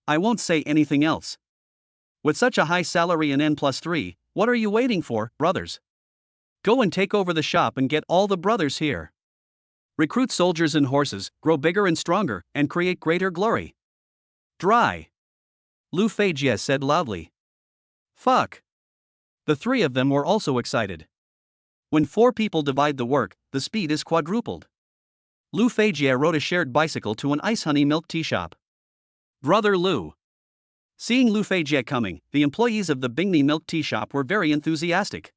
I won't say anything else. With such a high salary in N+3, what are you waiting for, brothers? Go and take over the shop and get all the brothers here. Recruit soldiers and horses, grow bigger and stronger, and create greater glory. Dry. Lu Feijie said loudly. Fuck. The 3 of them were also excited. When 4 people divide the work, the speed is quadrupled. Lu Feijie rode a shared bicycle to an ice honey milk tea shop. Brother Lu. Seeing Lu Feijie coming, the employees of the Bingmi milk tea shop were very enthusiastic.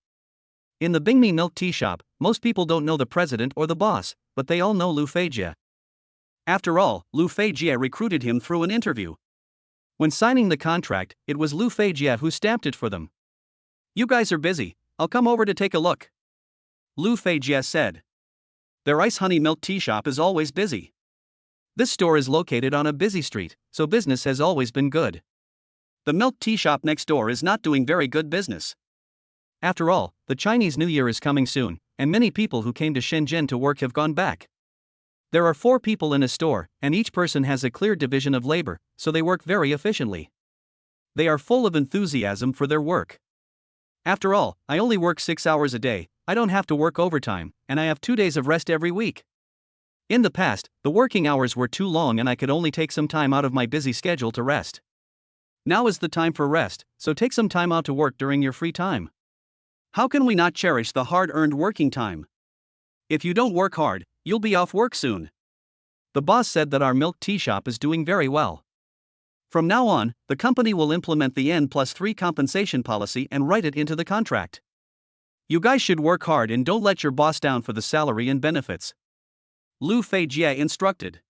In the Bingmi milk tea shop, most people don't know the president or the boss, but they all know Lu Feijie. After all, Lu Feijie recruited him through an interview. When signing the contract, it was Lu Feijie who stamped it for them. You guys are busy, I'll come over to take a look. Lu Feijie said. Their ice honey milk tea shop is always busy. This store is located on a busy street, so business has always been good. The milk tea shop next door is not doing very good business. After all, the Chinese New Year is coming soon, and many people who came to Shenzhen to work have gone back. There are 4 people in a store, and each person has a clear division of labor, so they work very efficiently. They are full of enthusiasm for their work. After all, I only work 6 hours a day, I don't have to work overtime, and I have 2 days of rest every week. In the past, the working hours were too long and I could only take some time out of my busy schedule to rest. Now is the time for rest, so take some time out to work during your free time. How can we not cherish the hard-earned working time? If you don't work hard, you'll be off work soon. The boss said that our milk tea shop is doing very well. From now on, the company will implement the N+3 compensation policy and write it into the contract. You guys should work hard and don't let your boss down for the salary and benefits. Lu Feijie instructed.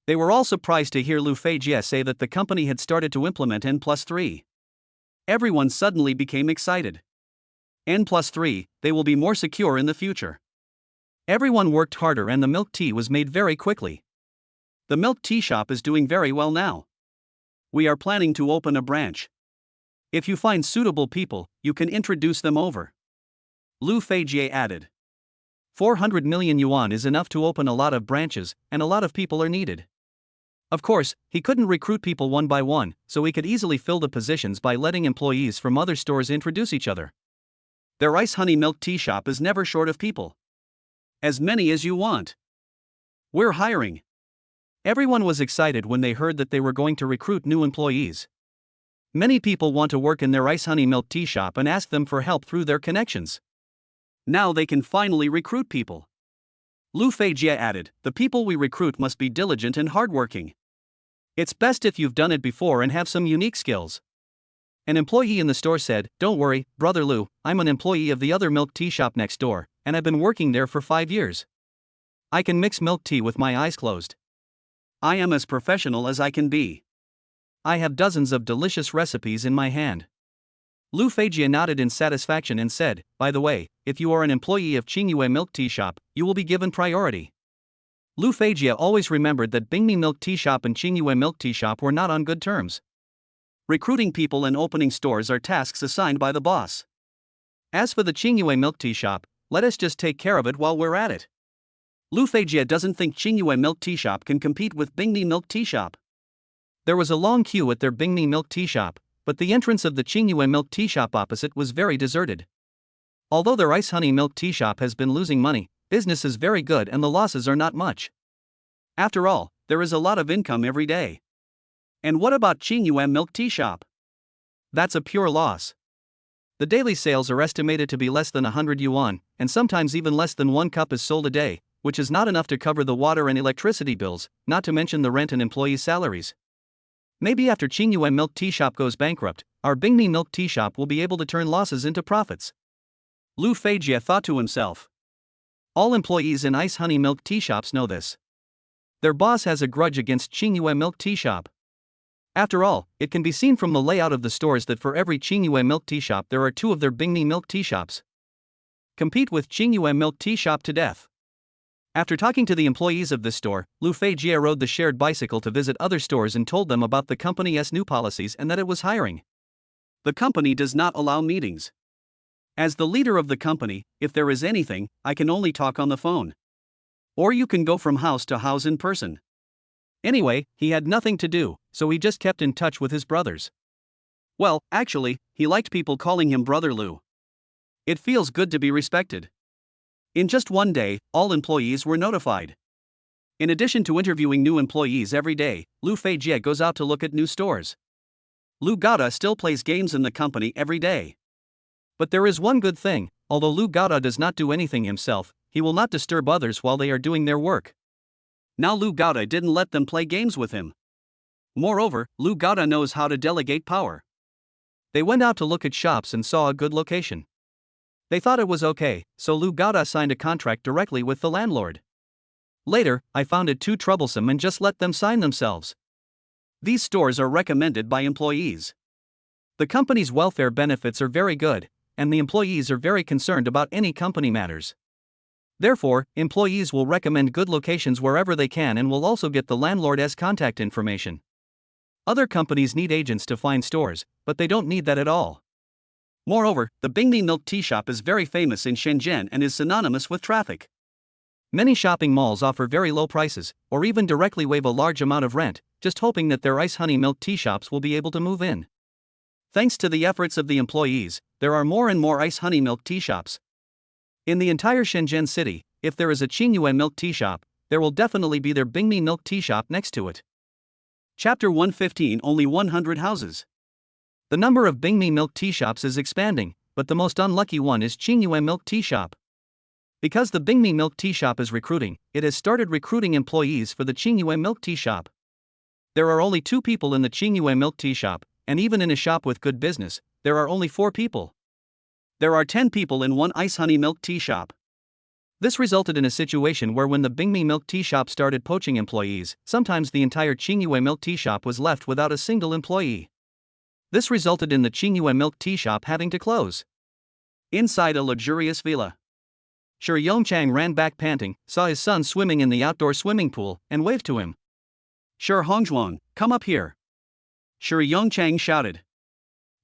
They were all surprised to hear Lu Feijie say that the company had started to implement N+3. Everyone suddenly became excited. N+3, they will be more secure in the future. Everyone worked harder and the milk tea was made very quickly. The milk tea shop is doing very well now. We are planning to open a branch. If you find suitable people, you can introduce them over. Lu Feijie added. 400 million yuan is enough to open a lot of branches, and a lot of people are needed. Of course, he couldn't recruit people one by one, so he could easily fill the positions by letting employees from other stores introduce each other. Their ice honey milk tea shop is never short of people. As many as you want. We're hiring. Everyone was excited when they heard that they were going to recruit new employees. Many people want to work in their ice honey milk tea shop and ask them for help through their connections. Now they can finally recruit people. Lu Feijie added, the people we recruit must be diligent and hardworking. It's best if you've done it before and have some unique skills. An employee in the store said, don't worry, Brother Lu, I'm an employee of the other milk tea shop next door, and I've been working there for 5 years. I can mix milk tea with my eyes closed. I am as professional as I can be. I have dozens of delicious recipes in my hand. Lu Feijie nodded in satisfaction and said, by the way, if you are an employee of Qingyue Milk Tea Shop, you will be given priority. Lu Feijie always remembered that Bingmi Milk Tea Shop and Qingyue Milk Tea Shop were not on good terms. Recruiting people and opening stores are tasks assigned by the boss. As for the Qingyue Milk Tea Shop, let us just take care of it while we're at it. Lu Feijie doesn't think Qingyue Milk Tea Shop can compete with Bingmi Milk Tea Shop. There was a long queue at their Bingmi Milk Tea Shop, but the entrance of the Qingyue Milk Tea Shop opposite was very deserted. Although their ice honey milk tea shop has been losing money, business is very good and the losses are not much. After all, there is a lot of income every day. And what about Qingyue Milk Tea Shop? That's a pure loss. The daily sales are estimated to be less than 100 yuan, and sometimes even less than 1 cup is sold a day, which is not enough to cover the water and electricity bills, not to mention the rent and employees' salaries. Maybe after Qingyue Milk Tea Shop goes bankrupt, our Bingmi Milk Tea Shop will be able to turn losses into profits. Lu Feijie thought to himself. All employees in ice honey milk tea shops know this. Their boss has a grudge against Qingyue Milk Tea Shop. After all, it can be seen from the layout of the stores that for every Qingyue Milk Tea Shop there are 2 of their Bingmi Milk Tea Shops. Compete with Qingyue Milk Tea Shop to death. After talking to the employees of this store, Lu Feijie rode the shared bicycle to visit other stores and told them about the company's new policies and that it was hiring. The company does not allow meetings. As the leader of the company, if there is anything, I can only talk on the phone. Or you can go from house to house in person. Anyway, he had nothing to do, so he just kept in touch with his brothers. Well, actually, he liked people calling him Brother Lu. It feels good to be respected. In just one day, all employees were notified. In addition to interviewing new employees every day, Lu Feijie goes out to look at new stores. Lu Gaoda still plays games in the company every day. But there is one good thing, although Lu Gaoda does not do anything himself, he will not disturb others while they are doing their work. Now Lu Gaoda didn't let them play games with him. Moreover, Lu Gaoda knows how to delegate power. They went out to look at shops and saw a good location. They thought it was okay, so Lu Gaoda signed a contract directly with the landlord. Later, I found it too troublesome and just let them sign themselves. These stores are recommended by employees. The company's welfare benefits are very good, and the employees are very concerned about any company matters. Therefore, employees will recommend good locations wherever they can and will also get the landlord's contact information. Other companies need agents to find stores, but they don't need that at all. Moreover, the Bingmi Milk Tea Shop is very famous in Shenzhen and is synonymous with traffic. Many shopping malls offer very low prices, or even directly waive a large amount of rent, just hoping that their ice honey milk tea shops will be able to move in. Thanks to the efforts of the employees, there are more and more ice honey milk tea shops. In the entire Shenzhen city, if there is a Qingyue Milk Tea Shop, there will definitely be their Bingmi milk tea shop next to it. Chapter 115. Only 100 houses. The number of Bingmi milk tea shops is expanding, but the most unlucky one is Qingyue milk tea shop. Because the Bingmi milk tea shop is recruiting, it has started recruiting employees for the Qingyue milk tea shop. There are only 2 people in the Qingyue milk tea shop, and even in a shop with good business, there are only 4 people. There are 10 people in one ice honey milk tea shop. This resulted in a situation where when the Bingmi milk tea shop started poaching employees, sometimes the entire Qingyue milk tea shop was left without a single employee. This resulted in the Qingyue milk tea shop having to close. Inside a luxurious villa, Shi Yongchang ran back panting, saw his son swimming in the outdoor swimming pool, and waved to him. "Shi Hongzhuang, come up here," Shi Yongchang shouted.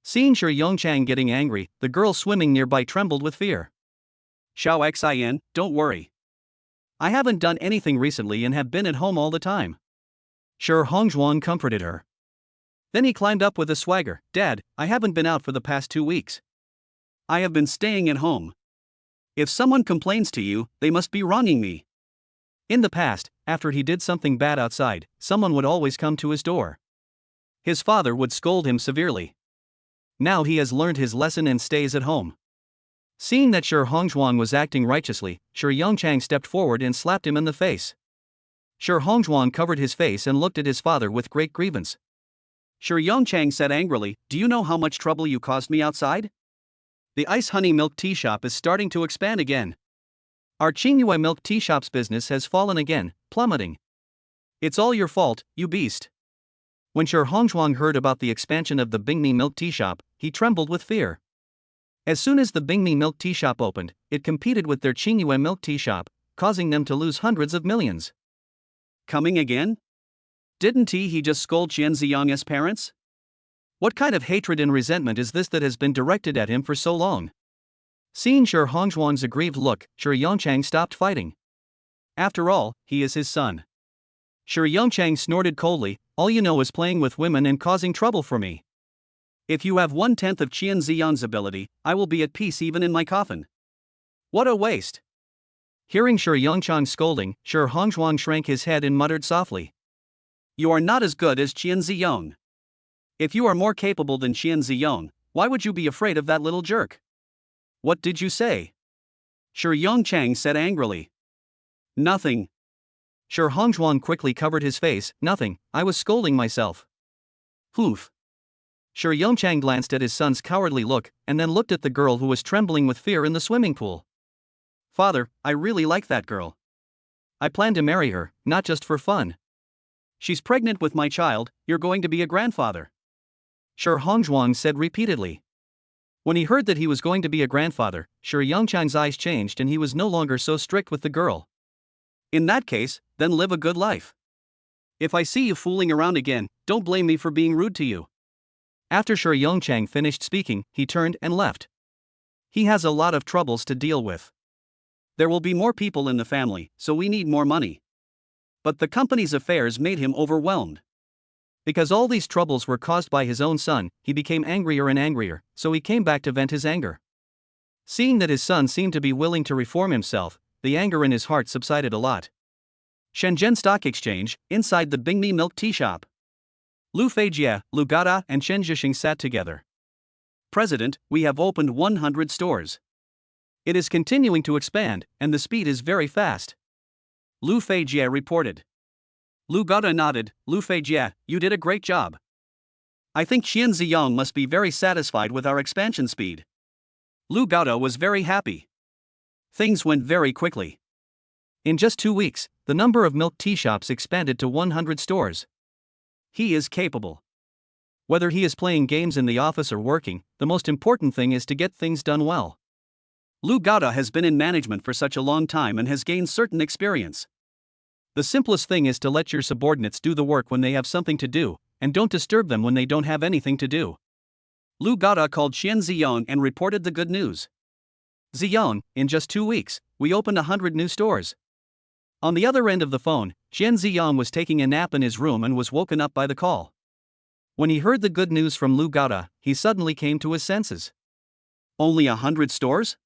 Seeing Shi Yongchang getting angry, the girl swimming nearby trembled with fear. "Xiao Xin, don't worry. I haven't done anything recently and have been at home all the time." Shi Hongzhuang comforted her. Then he climbed up with a swagger. "Dad, I haven't been out for the past 2 weeks. I have been staying at home. If someone complains to you, they must be wronging me." In the past, after he did something bad outside, someone would always come to his door. His father would scold him severely. Now he has learned his lesson and stays at home. Seeing that Shi Hongzhuang was acting righteously, Shi Yongchang stepped forward and slapped him in the face. Shi Hongzhuang covered his face and looked at his father with great grievance. Shi Yongchang said angrily, "Do you know how much trouble you caused me outside? The ice honey milk tea shop is starting to expand again. Our Qingyue milk tea shop's business has fallen again, plummeting. It's all your fault, you beast." When Shi Hongzhuang heard about the expansion of the Bingmi milk tea shop, he trembled with fear. As soon as the Bingmi milk tea shop opened, it competed with their Qingyue milk tea shop, causing them to lose hundreds of millions. Coming again? Didn't he just scold Qian Ziyang's parents? What kind of hatred and resentment is this that has been directed at him for so long? Seeing Shi Hongzhuang's aggrieved look, Shi Yongchang stopped fighting. After all, he is his son. Shi Yongchang snorted coldly, "All you know is playing with women and causing trouble for me. If you have 1/10 of Qian Ziyang's ability, I will be at peace even in my coffin." What a waste! Hearing Shi Yongchang's scolding, Shi Hongzhuang shrank his head and muttered softly, "You are not as good as Qian Ziyang. If you are more capable than Qian Ziyang, why would you be afraid of that little jerk?" "What did you say?" Shi Yongchang said angrily. "Nothing." Shi Hongzhuang quickly covered his face. "Nothing, I was scolding myself." "Poof." Shi Yongchang glanced at his son's cowardly look, and then looked at the girl who was trembling with fear in the swimming pool. "Father, I really like that girl. I plan to marry her, not just for fun. She's pregnant with my child, you're going to be a grandfather," Shi Hongzhuang said repeatedly. When he heard that he was going to be a grandfather, Shi Yongchang's eyes changed and he was no longer so strict with the girl. "In that case, then live a good life. If I see you fooling around again, don't blame me for being rude to you." After Shi Yongchang finished speaking, he turned and left. He has a lot of troubles to deal with. There will be more people in the family, so we need more money. But the company's affairs made him overwhelmed. Because all these troubles were caused by his own son, he became angrier and angrier, so he came back to vent his anger. Seeing that his son seemed to be willing to reform himself, the anger in his heart subsided a lot. Shenzhen Stock Exchange, inside the Bingmi milk tea shop. Lu Feijie, Lu Gada, and Chen Zhixing sat together. "President, we have opened 100 stores. It is continuing to expand, and the speed is very fast," Lu Feijie reported. Lu Gada nodded. "Lu Feijie, you did a great job. I think Qian Ziyang must be very satisfied with our expansion speed." Lu Gada was very happy. Things went very quickly. In just 2 weeks, the number of milk tea shops expanded to 100 stores. He is capable. Whether he is playing games in the office or working, the most important thing is to get things done well. Lu Gada has been in management for such a long time and has gained certain experience. The simplest thing is to let your subordinates do the work when they have something to do, and don't disturb them when they don't have anything to do. Lu Gada called Qian Ziyang and reported the good news. "Ziyang, in just 2 weeks, we opened 100 new stores." On the other end of the phone, Qian Ziyang was taking a nap in his room and was woken up by the call. When he heard the good news from Lu Gada, he suddenly came to his senses. "Only 100 stores?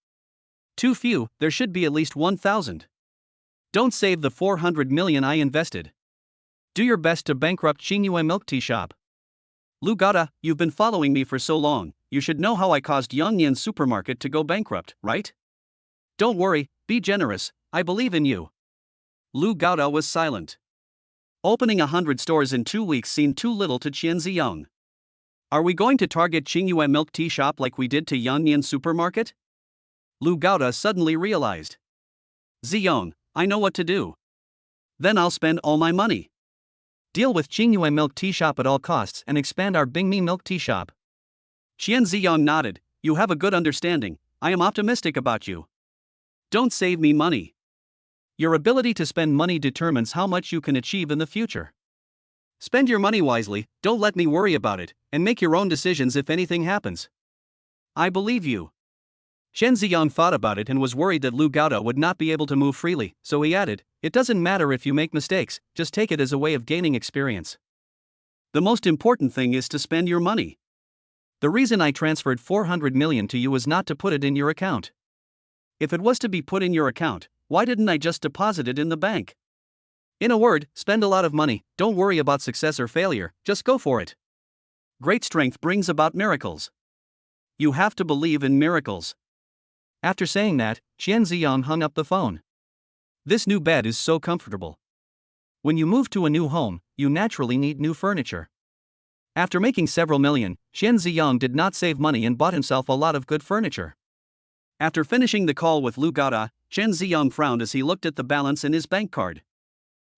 Too few, there should be at least 1,000. Don't save the 400 million I invested. Do your best to bankrupt Qingyue milk tea shop. Lu Gada, you've been following me for so long, you should know how I caused Yongnian supermarket to go bankrupt, right? Don't worry, be generous, I believe in you. Lu Gada was silent. Opening 100 stores in 2 weeks seemed too little to Qian Ziyang. Are we going to target Qingyue milk tea shop like we did to Yongnian supermarket? Lu Gada suddenly realized. Ziyang, I know what to do. Then I'll spend all my money. Deal with Qingyue milk tea shop at all costs and expand our Bingmi milk tea shop. Qian Ziyang nodded. You have a good understanding, I am optimistic about you. Don't save me money. Your ability to spend money determines how much you can achieve in the future. Spend your money wisely, don't let me worry about it, and make your own decisions if anything happens. I believe you. Chen Ziyang thought about it and was worried that Lu Gada would not be able to move freely, so he added, it doesn't matter if you make mistakes, just take it as a way of gaining experience. The most important thing is to spend your money. The reason I transferred 400 million to you was not to put it in your account. If it was to be put in your account, why didn't I just deposit it in the bank? In a word, spend a lot of money, don't worry about success or failure, just go for it. Great strength brings about miracles. You have to believe in miracles. After saying that, Qian Ziyang hung up the phone. This new bed is so comfortable. When you move to a new home, you naturally need new furniture. After making several million, Qian Ziyang did not save money and bought himself a lot of good furniture. After finishing the call with Lu Gada, Qian Ziyang frowned as he looked at the balance in his bank card.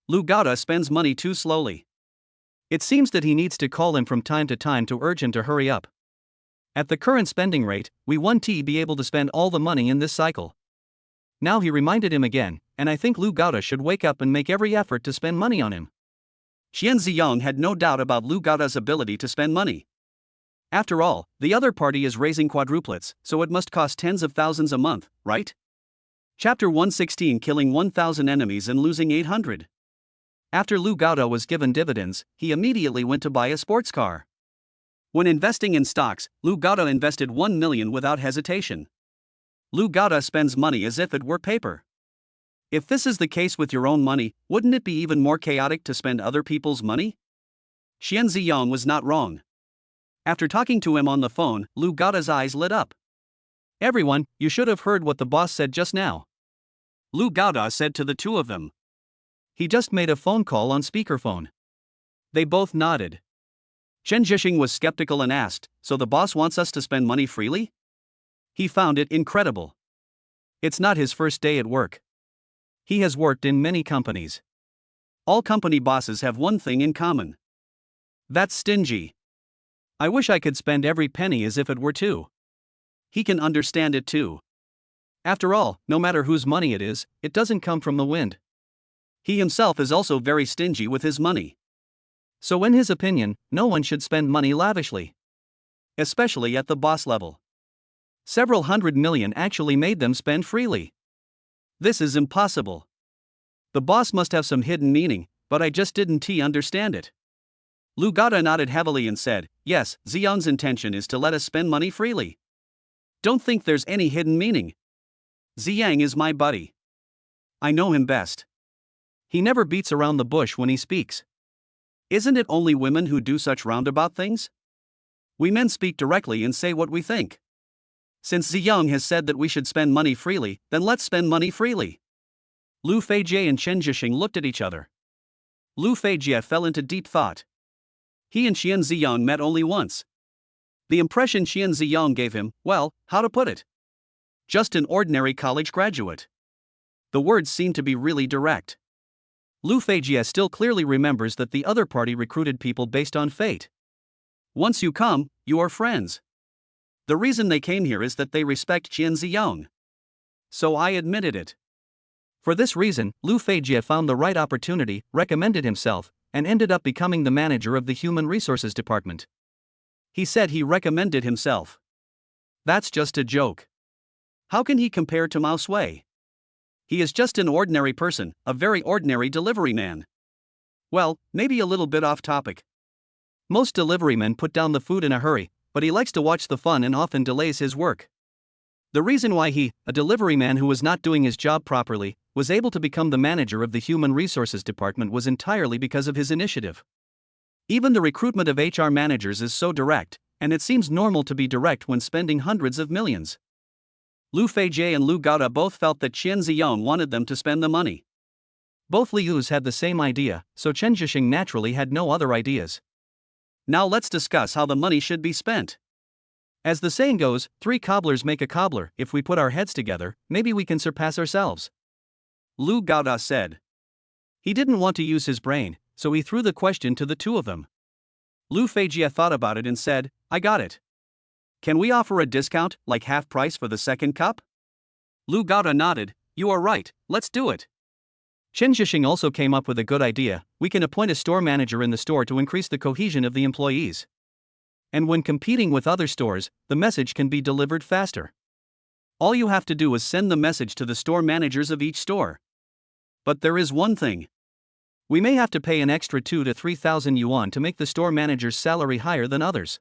Lu Gada spends money too slowly. It seems that he needs to call him from time to time to urge him to hurry up. At the current spending rate, we won't be able to spend all the money in this cycle. Now he reminded him again, and I think Lu Gada should wake up and make every effort to spend money on him. Qian Ziyang had no doubt about Lu Gada's ability to spend money. After all, the other party is raising quadruplets, so it must cost tens of thousands a month, right? Chapter 116 Killing 1,000 enemies and losing 800. After Lu Gada was given dividends, he immediately went to buy a sports car. When investing in stocks, Lu Gada invested 1 million without hesitation. Lu Gada spends money as if it were paper. If this is the case with your own money, wouldn't it be even more chaotic to spend other people's money? Qian Ziyang was not wrong. After talking to him on the phone, Lu Gada's eyes lit up. Everyone, you should have heard what the boss said just now. Lu Gada said to the two of them. He just made a phone call on speakerphone. They both nodded. Chen Zhixing was skeptical and asked, so the boss wants us to spend money freely? He found it incredible. It's not his first day at work. He has worked in many companies. All company bosses have one thing in common. That's stingy. I wish I could spend every penny as if it were too. He can understand it too. After all, no matter whose money it doesn't come from the wind. He himself is also very stingy with his money. So in his opinion, no one should spend money lavishly. Especially at the boss level. Several 100 million actually made them spend freely. This is impossible. The boss must have some hidden meaning, but I just didn't understand it. Lu Gada nodded heavily and said, yes, Ziyang's intention is to let us spend money freely. Don't think there's any hidden meaning. Ziyang is my buddy. I know him best. He never beats around the bush when he speaks. Isn't it only women who do such roundabout things? We men speak directly and say what we think. Since Ziyang has said that we should spend money freely, then let's spend money freely. Lu Feijie and Chen Zhixing looked at each other. Lu Feijie fell into deep thought. He and Qian Ziyang met only once. The impression Qian Ziyang gave him, well, how to put it? Just an ordinary college graduate. The words seemed to be really direct. Lu Feijie still clearly remembers that the other party recruited people based on fate. Once you come, you are friends. The reason they came here is that they respect Qian Ziyang. So I admitted it. For this reason, Lu Feijie found the right opportunity, recommended himself, and ended up becoming the manager of the Human Resources Department. He said he recommended himself. That's just a joke. How can he compare to Mao Sui? He is just an ordinary person, a very ordinary delivery man. Well, maybe a little bit off topic. Most deliverymen put down the food in a hurry, but he likes to watch the fun and often delays his work. The reason why he, a delivery man who was not doing his job properly, was able to become the manager of the Human Resources Department was entirely because of his initiative. Even the recruitment of HR managers is so direct, and it seems normal to be direct when spending hundreds of millions. Lu Feijie and Lu Gaoda both felt that Chen Ziyong wanted them to spend the money. Both Lius had the same idea, so Chen Zhixing naturally had no other ideas. Now let's discuss how the money should be spent. As the saying goes, 3 cobblers make a cobbler. If we put our heads together, maybe we can surpass ourselves. Lu Gaoda said. He didn't want to use his brain, so he threw the question to the two of them. Lu Feijie thought about it and said, I got it. Can we offer a discount, like half price for the second cup? Lu Gaoda nodded, you are right, let's do it. Chen Zhixing also came up with a good idea, we can appoint a store manager in the store to increase the cohesion of the employees. And when competing with other stores, the message can be delivered faster. All you have to do is send the message to the store managers of each store. But there is one thing. We may have to pay an extra 2,000 to 3,000 yuan to make the store manager's salary higher than others.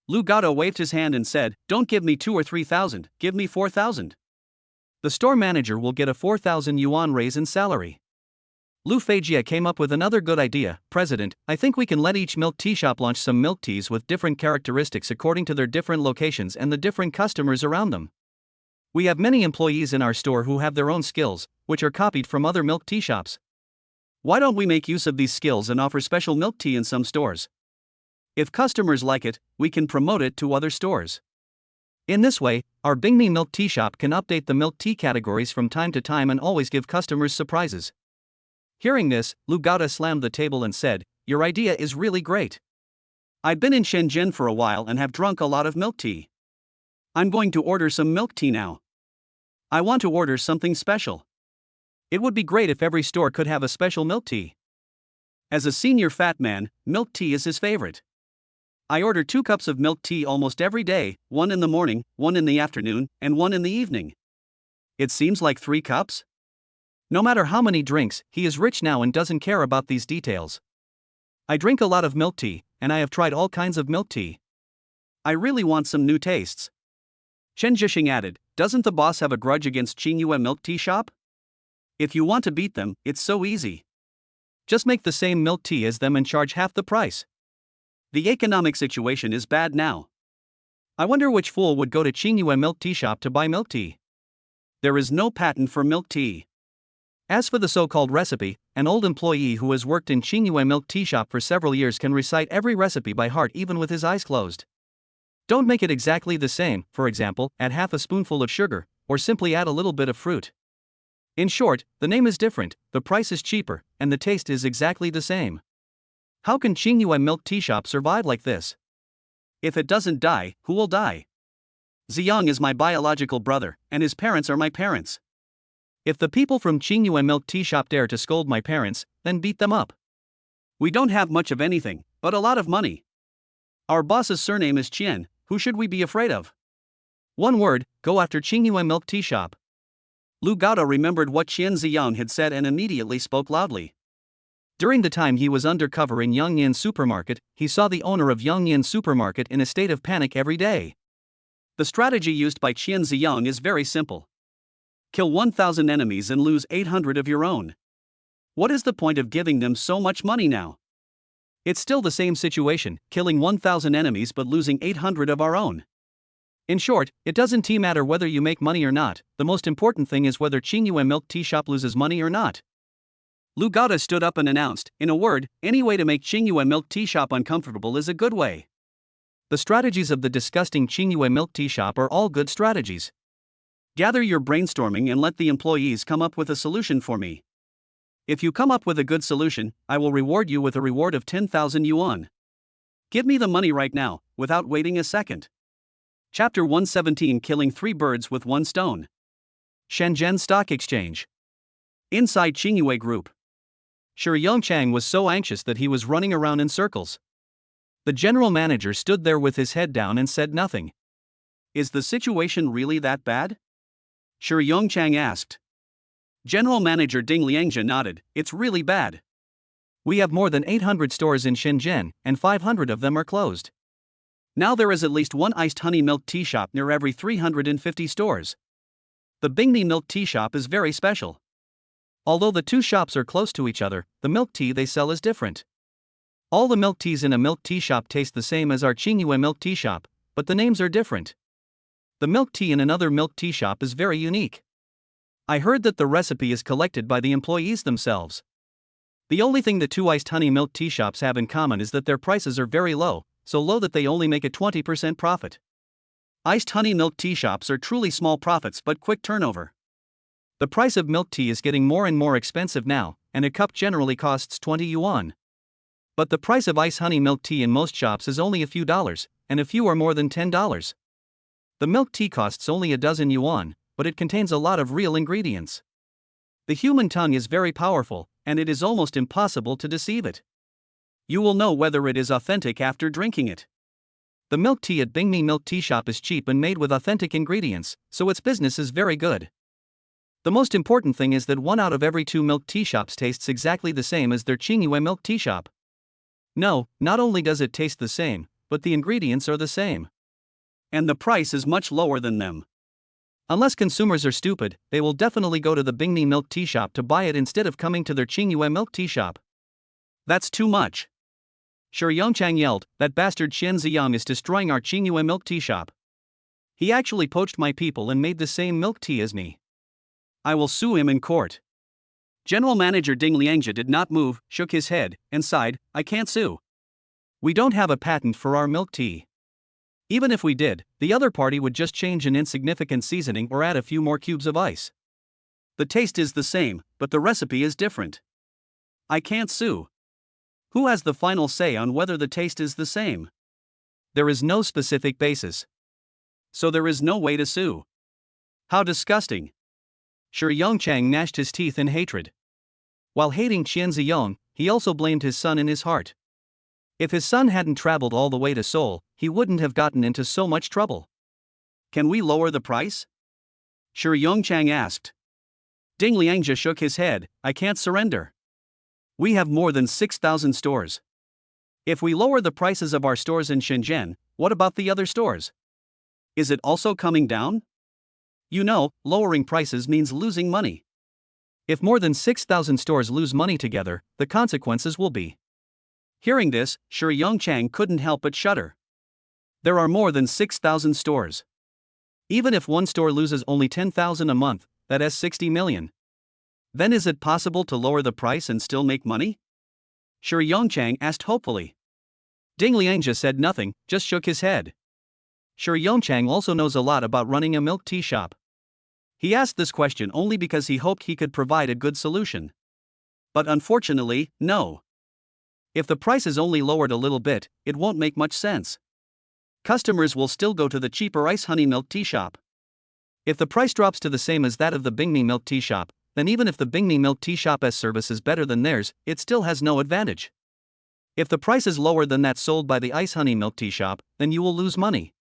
Lu Gaoda waved his hand and said, don't give me 2,000 or 3,000, give me 4,000. The store manager will get a 4,000 yuan raise in salary. Lu Feijie came up with another good idea, President, I think we can let each milk tea shop launch some milk teas with different characteristics according to their different locations and the different customers around them. We have many employees in our store who have their own skills, which are copied from other milk tea shops. Why don't we make use of these skills and offer special milk tea in some stores? If customers like it, we can promote it to other stores. In this way, our Bingmi milk tea shop can update the milk tea categories from time to time and always give customers surprises. Hearing this, Lu Gaoda slammed the table and said, your idea is really great. I've been in Shenzhen for a while and have drunk a lot of milk tea. I'm going to order some milk tea now. I want to order something special. It would be great if every store could have a special milk tea. As a senior fat man, milk tea is his favorite. I order 2 cups of milk tea almost every day, 1 in the morning, 1 in the afternoon, and 1 in the evening. It seems like 3 cups? No matter how many drinks, he is rich now and doesn't care about these details. I drink a lot of milk tea, and I have tried all kinds of milk tea. I really want some new tastes. Chen Zhixing added, doesn't the boss have a grudge against Qingyue milk tea shop? If you want to beat them, it's so easy. Just make the same milk tea as them and charge half the price. The economic situation is bad now. I wonder which fool would go to Qingyue milk tea shop to buy milk tea. There is no patent for milk tea. As for the so-called recipe, an old employee who has worked in Qingyue milk tea shop for several years can recite every recipe by heart even with his eyes closed. Don't make it exactly the same, for example, add half a spoonful of sugar, or simply add a little bit of fruit. In short, the name is different, the price is cheaper, and the taste is exactly the same. How can Qingyue milk tea shop survive like this? If it doesn't die, who will die? Ziyang is my biological brother, and his parents are my parents. If the people from Qingyue milk tea shop dare to scold my parents, then beat them up. We don't have much of anything, but a lot of money. Our boss's surname is Qian, who should we be afraid of? One word, go after Qingyue milk tea shop. Lu Gaoda remembered what Qian Ziyang had said and immediately spoke loudly. During the time he was undercover in Yongyan supermarket, he saw the owner of Yongyan supermarket in a state of panic every day. The strategy used by Qian Ziyang is very simple. Kill 1,000 enemies and lose 800 of your own. What is the point of giving them so much money now? It's still the same situation, killing 1,000 enemies but losing 800 of our own. In short, it doesn't matter whether you make money or not, the most important thing is whether Qingyue milk tea shop loses money or not. Lu Gaoda stood up and announced, in a word, any way to make Qingyue milk tea shop uncomfortable is a good way. The strategies of the disgusting Qingyue milk tea shop are all good strategies. Gather your brainstorming and let the employees come up with a solution for me. If you come up with a good solution, I will reward you with a reward of 10,000 yuan. Give me the money right now, without waiting a second. Chapter 117 Killing 3 Birds with 1 Stone. Shenzhen Stock Exchange. Inside Qingyue Group. Shi Yongchang was so anxious that he was running around in circles. The general manager stood there with his head down and said nothing. Is the situation really that bad? Shi Yongchang asked. General Manager Ding Liangzhe nodded, it's really bad. We have more than 800 stores in Shenzhen, and 500 of them are closed. Now there is at least one iced honey milk tea shop near every 350 stores. The Bingni milk tea shop is very special. Although the two shops are close to each other, the milk tea they sell is different. All the milk teas in a milk tea shop taste the same as our Qingyue milk tea shop, but the names are different. The milk tea in another milk tea shop is very unique. I heard that the recipe is collected by the employees themselves. The only thing the two iced honey milk tea shops have in common is that their prices are very low, so low that they only make a 20% profit. Iced honey milk tea shops are truly small profits but quick turnover. The price of milk tea is getting more and more expensive now, and a cup generally costs 20 yuan. But the price of iced honey milk tea in most shops is only a few dollars, and a few are more than $10. The milk tea costs only a dozen yuan, but it contains a lot of real ingredients. The human tongue is very powerful, and it is almost impossible to deceive it. You will know whether it is authentic after drinking it. The milk tea at Bingmi Milk Tea Shop is cheap and made with authentic ingredients, so its business is very good. The most important thing is that 1 out of every 2 milk tea shops tastes exactly the same as their Qingyue milk tea shop. No, not only does it taste the same, but the ingredients are the same. And the price is much lower than them. Unless consumers are stupid, they will definitely go to the Bingmi milk tea shop to buy it instead of coming to their Qingyue milk tea shop. That's too much. Shi Yongchang yelled, "That bastard Xian Ziyang is destroying our Qingyue milk tea shop. He actually poached my people and made the same milk tea as me. I will sue him in court." General Manager Ding Liangjia did not move, shook his head, and sighed, "I can't sue. We don't have a patent for our milk tea. Even if we did, the other party would just change an insignificant seasoning or add a few more cubes of ice. The taste is the same, but the recipe is different. I can't sue. Who has the final say on whether the taste is the same? There is no specific basis. So there is no way to sue. How disgusting." Shi Yongchang gnashed his teeth in hatred. While hating Qian Ziyong, he also blamed his son in his heart. If his son hadn't traveled all the way to Seoul, he wouldn't have gotten into so much trouble. "Can we lower the price?" Shi Yongchang asked. Ding Liangjia shook his head, "I can't surrender. We have more than 6,000 stores. If we lower the prices of our stores in Shenzhen, what about the other stores? Is it also coming down? You know, lowering prices means losing money. If more than 6,000 stores lose money together, the consequences will be." Hearing this, Shi Yongchang couldn't help but shudder. There are more than 6,000 stores. Even if one store loses only 10,000 a month, that is 60 million. Then is it possible to lower the price and still make money? Shi Yongchang asked hopefully. Ding Liangjia said nothing, just shook his head. Shi Yongchang also knows a lot about running a milk tea shop. He asked this question only because he hoped he could provide a good solution. But unfortunately, no. If the price is only lowered a little bit, it won't make much sense. Customers will still go to the cheaper ice honey milk tea shop. If the price drops to the same as that of the Bingmi milk tea shop, then even if the Bingmi milk tea shop's service is better than theirs, it still has no advantage. If the price is lower than that sold by the ice honey milk tea shop, then you will lose money.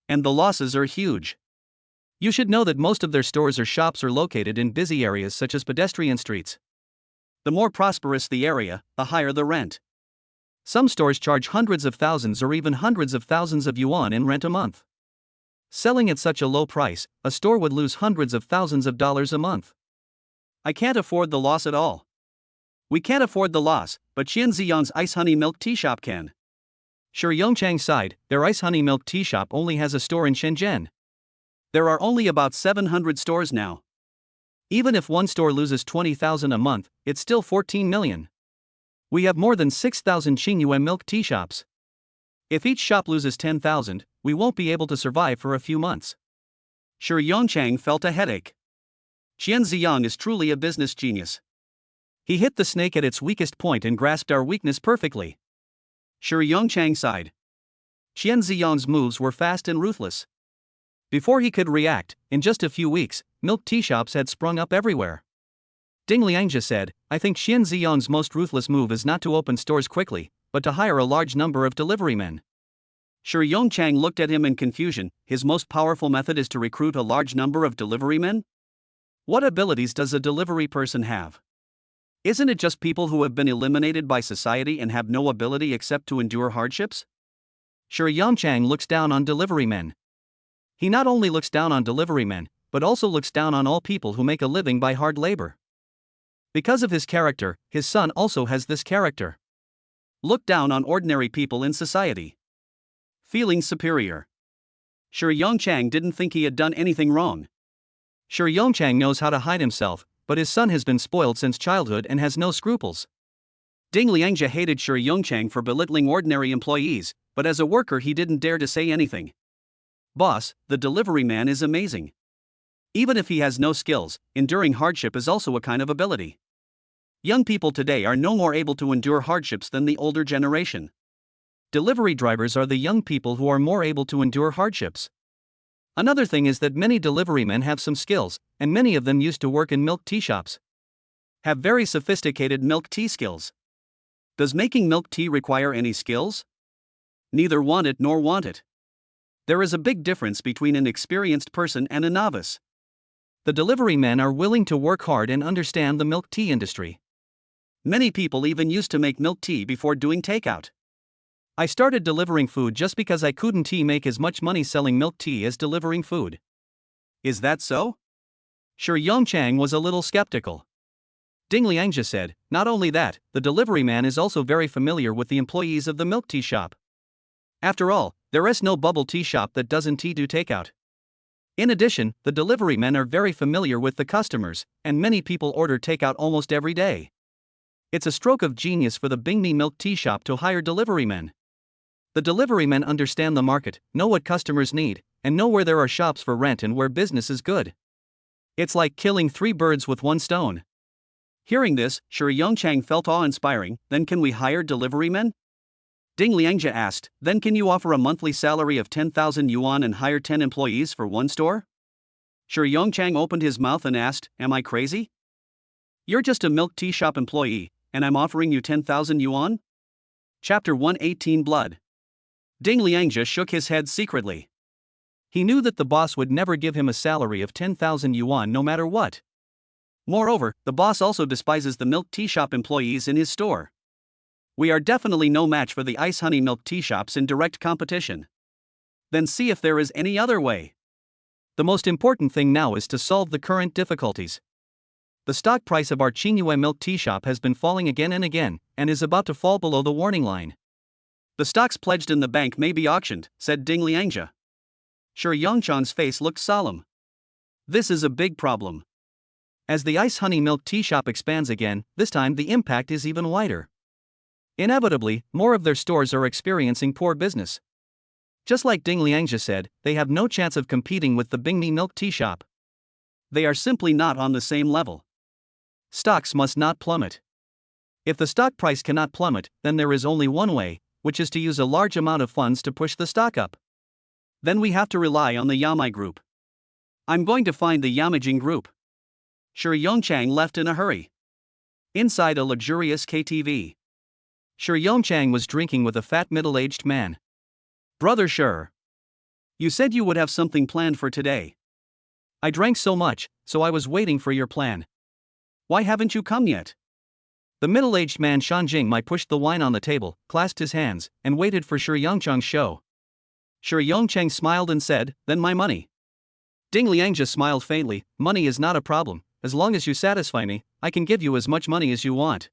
And the losses are huge. You should know that most of their stores or shops are located in busy areas such as pedestrian streets. The more prosperous the area, the higher the rent. Some stores charge hundreds of thousands or even hundreds of thousands of yuan in rent a month. Selling at such a low price, a store would lose hundreds of thousands of dollars a month. I can't afford the loss at all. We can't afford the loss, but Qian Ziyang's ice honey milk tea shop can. Shi Yongchang sighed, their ice honey milk tea shop only has a store in Shenzhen. There are only about 700 stores now. Even if one store loses 20,000 a month, it's still 14 million. We have more than 6,000 Qingyue milk tea shops. If each shop loses 10,000, we won't be able to survive for a few months. Shi Yongchang felt a headache. Qian Ziyang is truly a business genius. He hit the snake at its weakest point and grasped our weakness perfectly. Shi Yongchang sighed. Qian Ziyang's moves were fast and ruthless. Before he could react, in just a few weeks, milk tea shops had sprung up everywhere. Ding Liangjia said, "I think Qian Ziyang's most ruthless move is not to open stores quickly, but to hire a large number of delivery men." Shi Yongchang looked at him in confusion. His most powerful method is to recruit a large number of delivery men? What abilities does a delivery person have? Isn't it just people who have been eliminated by society and have no ability except to endure hardships? Shi Yongchang looks down on delivery men. He not only looks down on delivery men, but also looks down on all people who make a living by hard labor. Because of his character, his son also has this character. Look down on ordinary people in society. Feeling superior. Sure, Yongchang didn't think he had done anything wrong. Sure, Yongchang knows how to hide himself, but his son has been spoiled since childhood and has no scruples. Ding Liangzhe hated Sure Yongchang for belittling ordinary employees, but as a worker he didn't dare to say anything. Boss, the delivery man is amazing. Even if he has no skills, enduring hardship is also a kind of ability. Young people today are no more able to endure hardships than the older generation. Delivery drivers are the young people who are more able to endure hardships. Another thing is that many delivery men have some skills, and many of them used to work in milk tea shops. Have very sophisticated milk tea skills. Does making milk tea require any skills? Neither want it nor want it. There is a big difference between an experienced person and a novice. The delivery men are willing to work hard and understand the milk tea industry. Many people even used to make milk tea before doing takeout. I started delivering food just because I couldn't make as much money selling milk tea as delivering food. Is that so? Sure, Yongchang was a little skeptical. Ding Liangzhe said, not only that, the delivery man is also very familiar with the employees of the milk tea shop. After all, there is no bubble tea shop that doesn't do takeout. In addition, the delivery men are very familiar with the customers, and many people order takeout almost every day. It's a stroke of genius for the Bingmi milk tea shop to hire delivery men. The delivery men understand the market, know what customers need, and know where there are shops for rent and where business is good. It's like killing 3 birds with 1 stone. Hearing this, Sure Yongchang felt awe-inspiring. Then can we hire delivery men? Ding Liangzhe asked, then can you offer a monthly salary of 10,000 yuan and hire 10 employees for 1 store? Sure Yongchang opened his mouth and asked, am I crazy? You're just a milk tea shop employee, and I'm offering you 10,000 yuan? Chapter 118 Blood. Ding Liangzhe shook his head secretly. He knew that the boss would never give him a salary of 10,000 yuan no matter what. Moreover, the boss also despises the milk tea shop employees in his store. We are definitely no match for the ice honey milk tea shops in direct competition. Then see if there is any other way. The most important thing now is to solve the current difficulties. The stock price of our Qingyue milk tea shop has been falling again and again, and is about to fall below the warning line. The stocks pledged in the bank may be auctioned, said Ding Liangzhe. Sure Yongchang's face looked solemn. This is a big problem. As the ice honey milk tea shop expands again, this time the impact is even wider. Inevitably, more of their stores are experiencing poor business. Just like Ding Liangzhe said, they have no chance of competing with the Bingmi milk tea shop. They are simply not on the same level. Stocks must not plummet. If the stock price cannot plummet, then there is only one way, which is to use a large amount of funds to push the stock up. Then we have to rely on the Yamai group. I'm going to find the Yamajing group. Sure Yongchang left in a hurry. Inside a luxurious KTV. Sure Yongchang was drinking with a fat middle-aged man. Brother Sure. You said you would have something planned for today. I drank so much, so I was waiting for your plan. Why haven't you come yet? The middle-aged man Shanjing Mai pushed the wine on the table, clasped his hands, and waited for Sure Yongchang's show. Sure Yongchang smiled and said, then my money. Ding Liangzhe smiled faintly, money is not a problem, as long as you satisfy me, I can give you as much money as you want.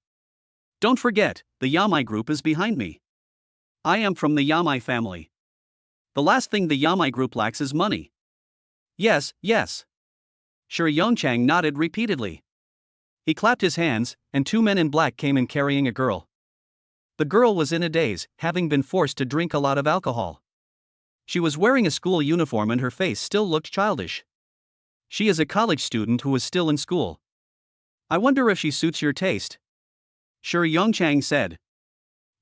Don't forget, the Yamai group is behind me. I am from the Yamai family. The last thing the Yamai group lacks is money. Yes, yes. Sure Yongchang nodded repeatedly. He clapped his hands, and 2 men in black came in carrying a girl. The girl was in a daze, having been forced to drink a lot of alcohol. She was wearing a school uniform and her face still looked childish. She is a college student who is still in school. I wonder if she suits your taste. Sure Yongchang said.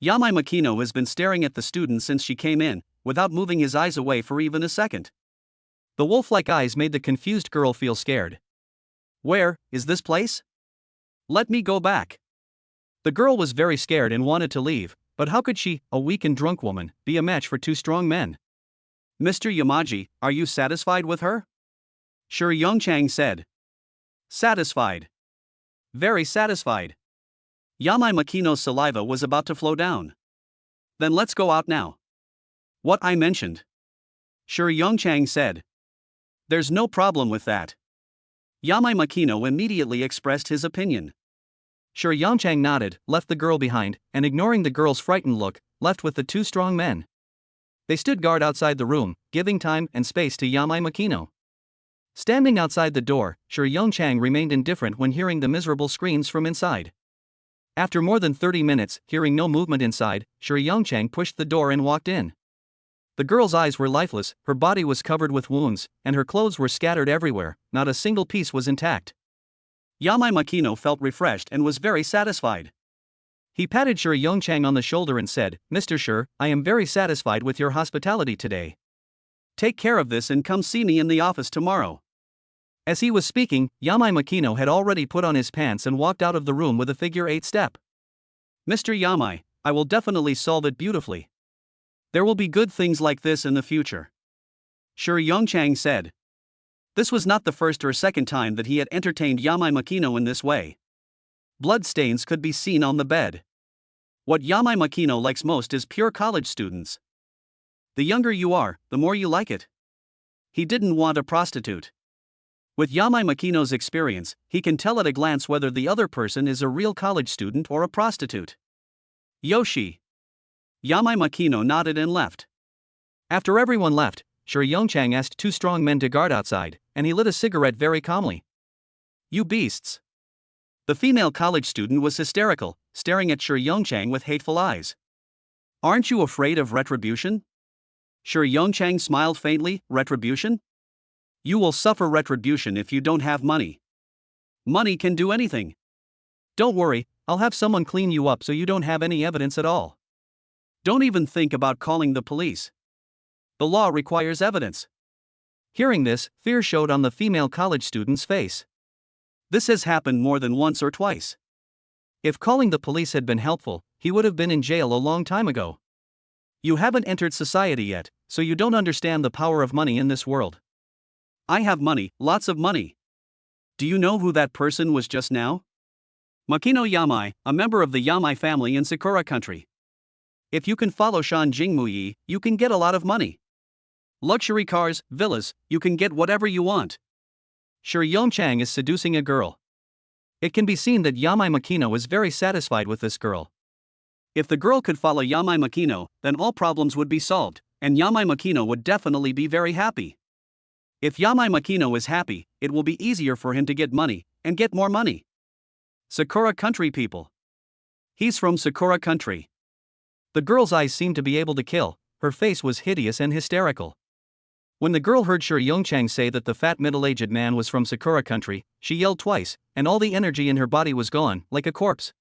Yamai Makino has been staring at the student since she came in, without moving his eyes away for even a second. The wolf-like eyes made the confused girl feel scared. Where is this place? Let me go back. The girl was very scared and wanted to leave, but how could she, a weak and drunk woman, be a match for 2 strong men? Mr. Yamaji, are you satisfied with her? Sure Yongchang said. Satisfied. Very satisfied. Yamai Makino's saliva was about to flow down. Then let's go out now. What I mentioned. Sure Yongchang said. There's no problem with that. Yamai Makino immediately expressed his opinion. Shi Yongchang nodded, left the girl behind, and ignoring the girl's frightened look, left with the two strong men. They stood guard outside the room, giving time and space to Yamai Makino. Standing outside the door, Shi Yongchang remained indifferent when hearing the miserable screams from inside. After more than 30 minutes, hearing no movement inside, Shi Yongchang pushed the door and walked in. The girl's eyes were lifeless, her body was covered with wounds, and her clothes were scattered everywhere, not a single piece was intact. Yamai Makino felt refreshed and was very satisfied. He patted Shi Yongchang on the shoulder and said, "Mr. Shi, I am very satisfied with your hospitality today. Take care of this and come see me in the office tomorrow." As he was speaking, Yamai Makino had already put on his pants and walked out of the room with a figure-8 step. "Mr. Yamai, I will definitely solve it beautifully. There will be good things like this in the future," Shi Yongchang said. This was not the first or second time that he had entertained Yamai Makino in this way. Blood stains could be seen on the bed. What Yamai Makino likes most is pure college students. The younger you are, the more you like it. He didn't want a prostitute. With Yamai Makino's experience, he can tell at a glance whether the other person is a real college student or a prostitute. "Yoshi." Yamai Makino nodded and left. After everyone left, Shi Yongchang asked two strong men to guard outside, and he lit a cigarette very calmly. "You beasts." The female college student was hysterical, staring at Shi Yongchang with hateful eyes. "Aren't you afraid of retribution?" Shi Yongchang smiled faintly. "Retribution? You will suffer retribution if you don't have money. Money can do anything. Don't worry, I'll have someone clean you up so you don't have any evidence at all. Don't even think about calling the police. The law requires evidence." Hearing this, fear showed on the female college student's face. This has happened more than once or twice. If calling the police had been helpful, he would have been in jail a long time ago. You haven't entered society yet, so you don't understand the power of money in this world. I have money, lots of money. Do you know who that person was just now? Makino Yamai, a member of the Yamai family in Sakura country. If you can follow Shan Jingmuyi, you can get a lot of money. Luxury cars, villas, you can get whatever you want. Shi Yongchang is seducing a girl. It can be seen that Yamai Makino is very satisfied with this girl. If the girl could follow Yamai Makino, then all problems would be solved, and Yamai Makino would definitely be very happy. If Yamai Makino is happy, it will be easier for him to get money, and get more money. Sakura country people. He's from Sakura country. The girl's eyes seemed to be able to kill, her face was hideous and hysterical. When the girl heard Shi Yongchang say that the fat middle-aged man was from Sakura country, she yelled twice, and all the energy in her body was gone, like a corpse.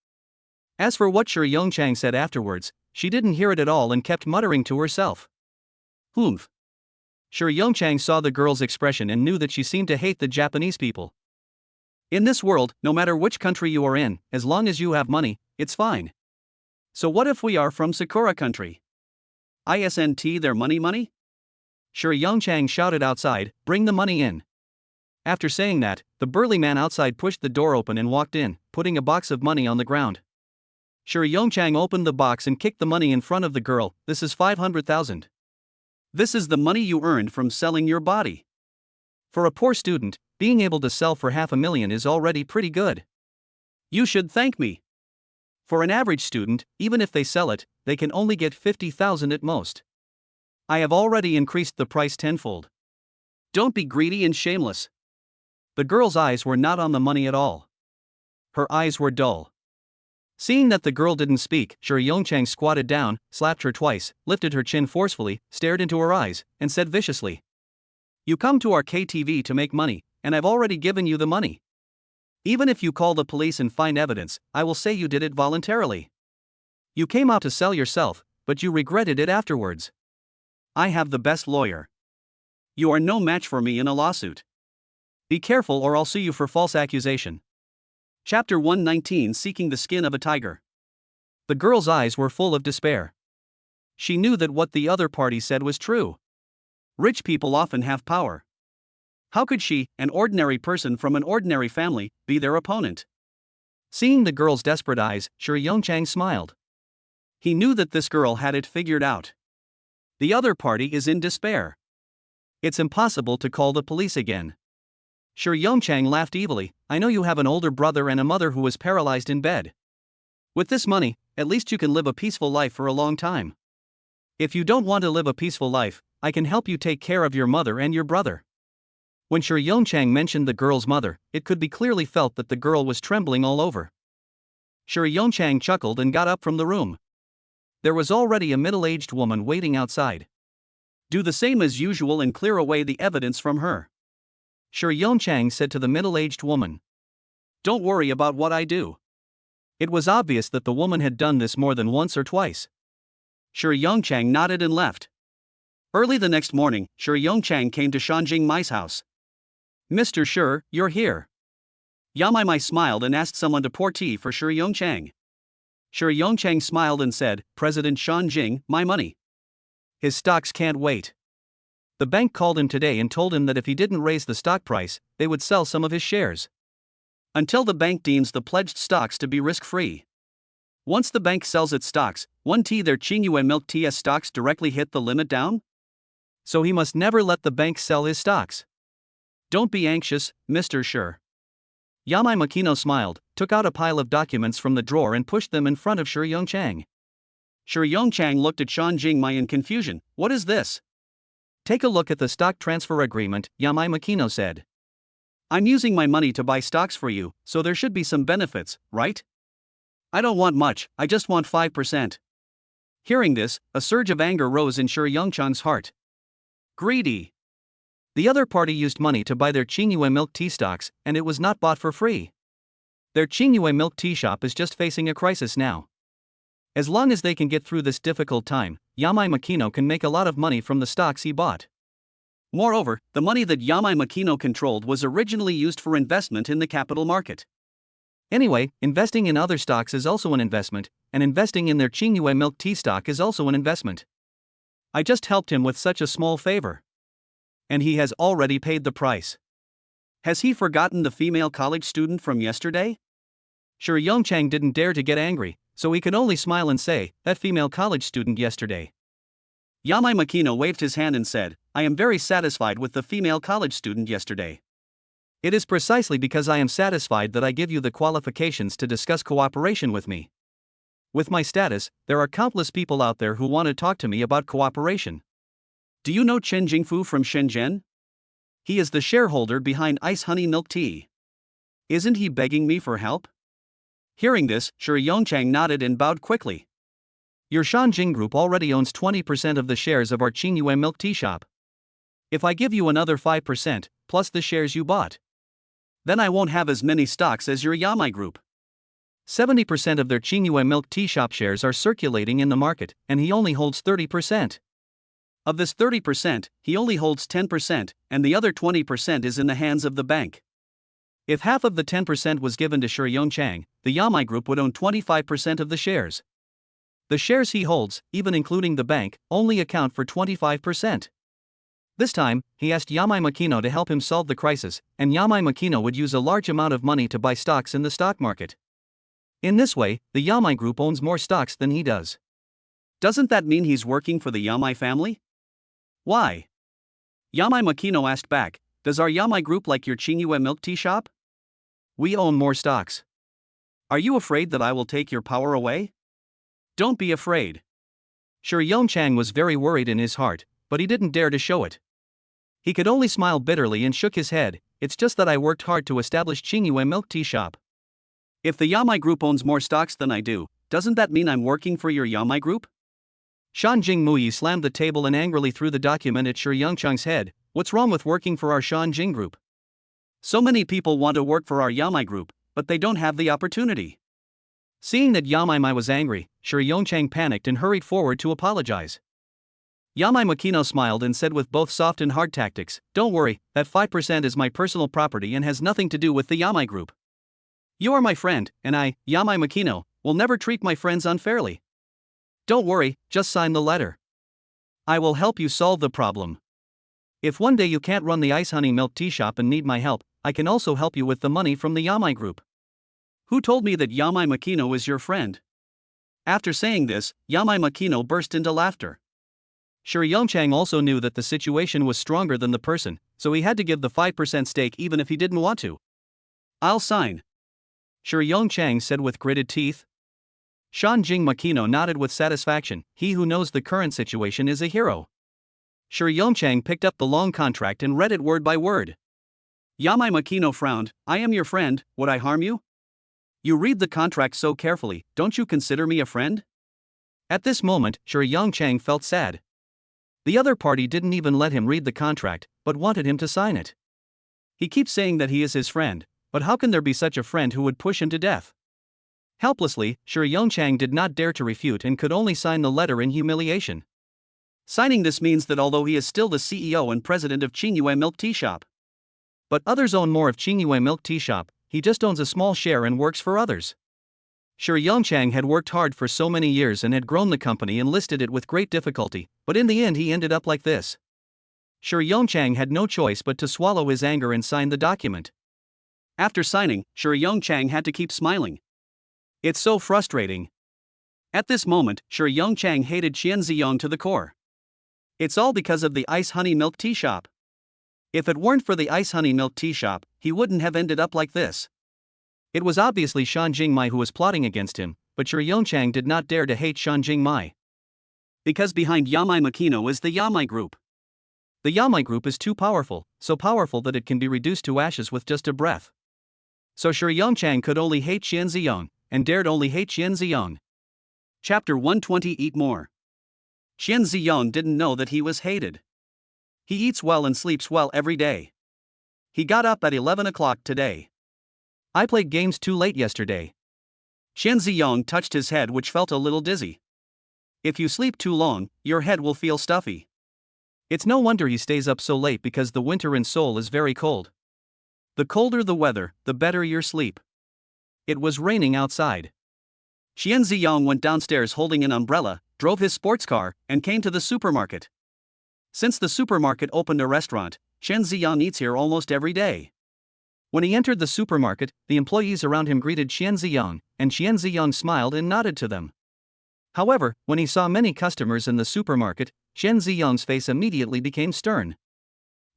As for what Shi Yongchang said afterwards, she didn't hear it at all and kept muttering to herself. "Humph." Shi Yongchang saw the girl's expression and knew that she seemed to hate the Japanese people. In this world, no matter which country you are in, as long as you have money, it's fine. So what if we are from Sakura country? Isn't their money? Shi Yongchang shouted outside, "Bring the money in." After saying that, the burly man outside pushed the door open and walked in, putting a box of money on the ground. Shi Yongchang opened the box and kicked the money in front of the girl. "This is 500,000. This is the money you earned from selling your body. For a poor student, being able to sell for 500,000 is already pretty good. You should thank me. For an average student, even if they sell it, they can only get 50,000 at most. I have already increased the price tenfold. Don't be greedy and shameless." The girl's eyes were not on the money at all. Her eyes were dull. Seeing that the girl didn't speak, Shi Yongchang squatted down, slapped her twice, lifted her chin forcefully, stared into her eyes, and said viciously, "You come to our KTV to make money, and I've already given you the money. Even if you call the police and find evidence, I will say you did it voluntarily. You came out to sell yourself, but you regretted it afterwards. I have the best lawyer. You are no match for me in a lawsuit. Be careful or I'll sue you for false accusation." Chapter 119, Seeking the Skin of a Tiger. The girl's eyes were full of despair. She knew that what the other party said was true. Rich people often have power. How could she, an ordinary person from an ordinary family, be their opponent? Seeing the girl's desperate eyes, Shi Yongchang smiled. He knew that this girl had it figured out. The other party is in despair. It's impossible to call the police again. Shi Yongchang laughed evilly. I know you have an older brother and a mother who was paralyzed in bed. With this money, at least you can live a peaceful life for a long time. If you don't want to live a peaceful life, I can help you take care of your mother and your brother. When Shi Yongchang mentioned the girl's mother, it could be clearly felt that the girl was trembling all over. Shi Yongchang chuckled and got up from the room. There was already a middle-aged woman waiting outside. Do the same as usual and clear away the evidence from her. Shi Yongchang said to the middle-aged woman. Don't worry about what I do. It was obvious that the woman had done this more than once or twice. Shi Yongchang nodded and left. Early the next morning, Shi Yongchang came to Shanjing Mai's house. Mr. Shi, you're here. Yamai Mai smiled and asked someone to pour tea for Shi Yongchang. Shi Yongchang smiled and said, President Shanjing, my money. His stocks can't wait. The bank called him today and told him that if he didn't raise the stock price, they would sell some of his shares. Until the bank deems the pledged stocks to be risk-free. Once the bank sells its stocks, their Qingyue Milk Tea's stocks directly hit the limit down? So he must never let the bank sell his stocks. Don't be anxious, Mr. Shi. Yamai Makino smiled, took out a pile of documents from the drawer and pushed them in front of Shi Yongchang. Shi Yongchang looked at Shanjing Mai in confusion. What is this? Take a look at the stock transfer agreement, Yamai Makino said. I'm using my money to buy stocks for you, so there should be some benefits, right? I don't want much, I just want 5%. Hearing this, a surge of anger rose in Shi Yongchang's heart. Greedy. The other party used money to buy their Qingyue milk tea stocks, and it was not bought for free. Their Qingyue milk tea shop is just facing a crisis now. As long as they can get through this difficult time, Yamai Makino can make a lot of money from the stocks he bought. Moreover, the money that Yamai Makino controlled was originally used for investment in the capital market. Anyway, investing in other stocks is also an investment, and investing in their Qingyue milk tea stock is also an investment. I just helped him with such a small favor. And he has already paid the price. Has he forgotten the female college student from yesterday? Shi Yongchang didn't dare to get angry, so he could only smile and say, that female college student yesterday. Yamai Makino waved his hand and said, I am very satisfied with the female college student yesterday. It is precisely because I am satisfied that I give you the qualifications to discuss cooperation with me. With my status, there are countless people out there who want to talk to me about cooperation. Do you know Chen Jingfu from Shenzhen? He is the shareholder behind Ice Honey Milk Tea. Isn't he begging me for help? Hearing this, Shi Yongchang nodded and bowed quickly. Your Shanjing Group already owns 20% of the shares of our Qingyue Milk Tea shop. If I give you another 5%, plus the shares you bought, then I won't have as many stocks as your Yamai Group. 70% of their Qingyue Milk Tea shop shares are circulating in the market, and he only holds 30%. Of this 30%, he only holds 10%, and the other 20% is in the hands of the bank. If half of the 10% was given to Shi Yongchang, the Yamai Group would own 25% of the shares. The shares he holds, even including the bank, only account for 25%. This time, he asked Yamai Makino to help him solve the crisis, and Yamai Makino would use a large amount of money to buy stocks in the stock market. In this way, the Yamai Group owns more stocks than he does. Doesn't that mean he's working for the Yamai family? Why? Yamai Makino asked back, does our Yamai Group like your Qingyue milk tea shop? We own more stocks. Are you afraid that I will take your power away? Don't be afraid. Shi Yongchang was very worried in his heart, but he didn't dare to show it. He could only smile bitterly and shook his head. It's just that I worked hard to establish Qingyue milk tea shop. If the Yamai Group owns more stocks than I do, doesn't that mean I'm working for your Yamai Group? Shanjing Muyi slammed the table and angrily threw the document at Shi Yongchang's head. What's wrong with working for our Shanjing Group? So many people want to work for our Yamai Group, but they don't have the opportunity. Seeing that Yamai Mai was angry, Shi Yongchang panicked and hurried forward to apologize. Yamai Makino smiled and said with both soft and hard tactics, don't worry, that 5% is my personal property and has nothing to do with the Yamai Group. You are my friend, and I, Yamai Makino, will never treat my friends unfairly. Don't worry, just sign the letter. I will help you solve the problem. If one day you can't run the Ice Honey Milk Tea shop and need my help, I can also help you with the money from the Yamai Group. Who told me that Yamai Makino is your friend? After saying this, Yamai Makino burst into laughter. Shi Yongchang also knew that the situation was stronger than the person, so he had to give the 5% stake even if he didn't want to. "I'll sign," Shi Yongchang said with gritted teeth. Shanjing Makino nodded with satisfaction. He who knows the current situation is a hero. Shi Yongchang picked up the long contract and read it word by word. Yamai Makino frowned. "I am your friend, would I harm you? You read the contract so carefully, don't you consider me a friend?" At this moment, Shi Yongchang felt sad. The other party didn't even let him read the contract, but wanted him to sign it. He keeps saying that he is his friend, but how can there be such a friend who would push him to death? Helplessly, Shi Yongchang did not dare to refute and could only sign the letter in humiliation. Signing this means that although he is still the CEO and president of Qingyue Milk Tea Shop, but others own more of Qingyue Milk Tea Shop, he just owns a small share and works for others. Shi Yongchang had worked hard for so many years and had grown the company and listed it with great difficulty, but in the end he ended up like this. Shi Yongchang had no choice but to swallow his anger and sign the document. After signing, Shi Yongchang had to keep smiling. It's so frustrating. At this moment, Shi Yongchang hated Qian Ziyong to the core. It's all because of the Ice Honey Milk Tea Shop. If it weren't for the Ice Honey Milk Tea Shop, he wouldn't have ended up like this. It was obviously Shan Jingmai who was plotting against him, but Shi Yongchang did not dare to hate Shan Jingmai. Because behind Yamai Makino is the Yamai Group. The Yamai Group is too powerful, so powerful that it can be reduced to ashes with just a breath. So Shi Yongchang could only hate Qian Ziyong, and dared only hate Qian Ziyong. Chapter 120 Eat More. Qian Ziyong didn't know that he was hated. He eats well and sleeps well every day. He got up at 11 o'clock today. I played games too late yesterday. Qian Ziyong touched his head, which felt a little dizzy. If you sleep too long, your head will feel stuffy. It's no wonder he stays up so late because the winter in Seoul is very cold. The colder the weather, the better your sleep. It was raining outside. Qian Ziyong went downstairs holding an umbrella, drove his sports car, and came to the supermarket. Since the supermarket opened a restaurant, Qian Ziyong eats here almost every day. When he entered the supermarket, the employees around him greeted Qian Ziyong, and Qian Ziyong smiled and nodded to them. However, when he saw many customers in the supermarket, Qian Ziyong's face immediately became stern.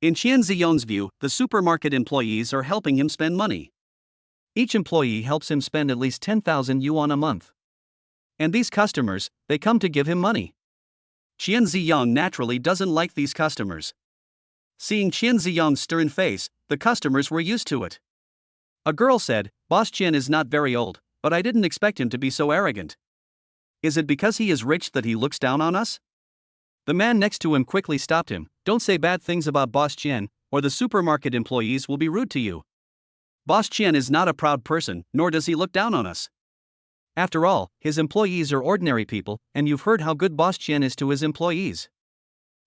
In Qian Ziyong's view, the supermarket employees are helping him spend money. Each employee helps him spend at least 10,000 yuan a month. And these customers, they come to give him money. Qian Ziyong naturally doesn't like these customers. Seeing Qian Ziyong's stern face, the customers were used to it. A girl said, "Boss Qian is not very old, but I didn't expect him to be so arrogant. Is it because he is rich that he looks down on us?" The man next to him quickly stopped him. "Don't say bad things about Boss Qian, or the supermarket employees will be rude to you. Boss Qian is not a proud person, nor does he look down on us. After all, his employees are ordinary people, and you've heard how good Boss Qian is to his employees.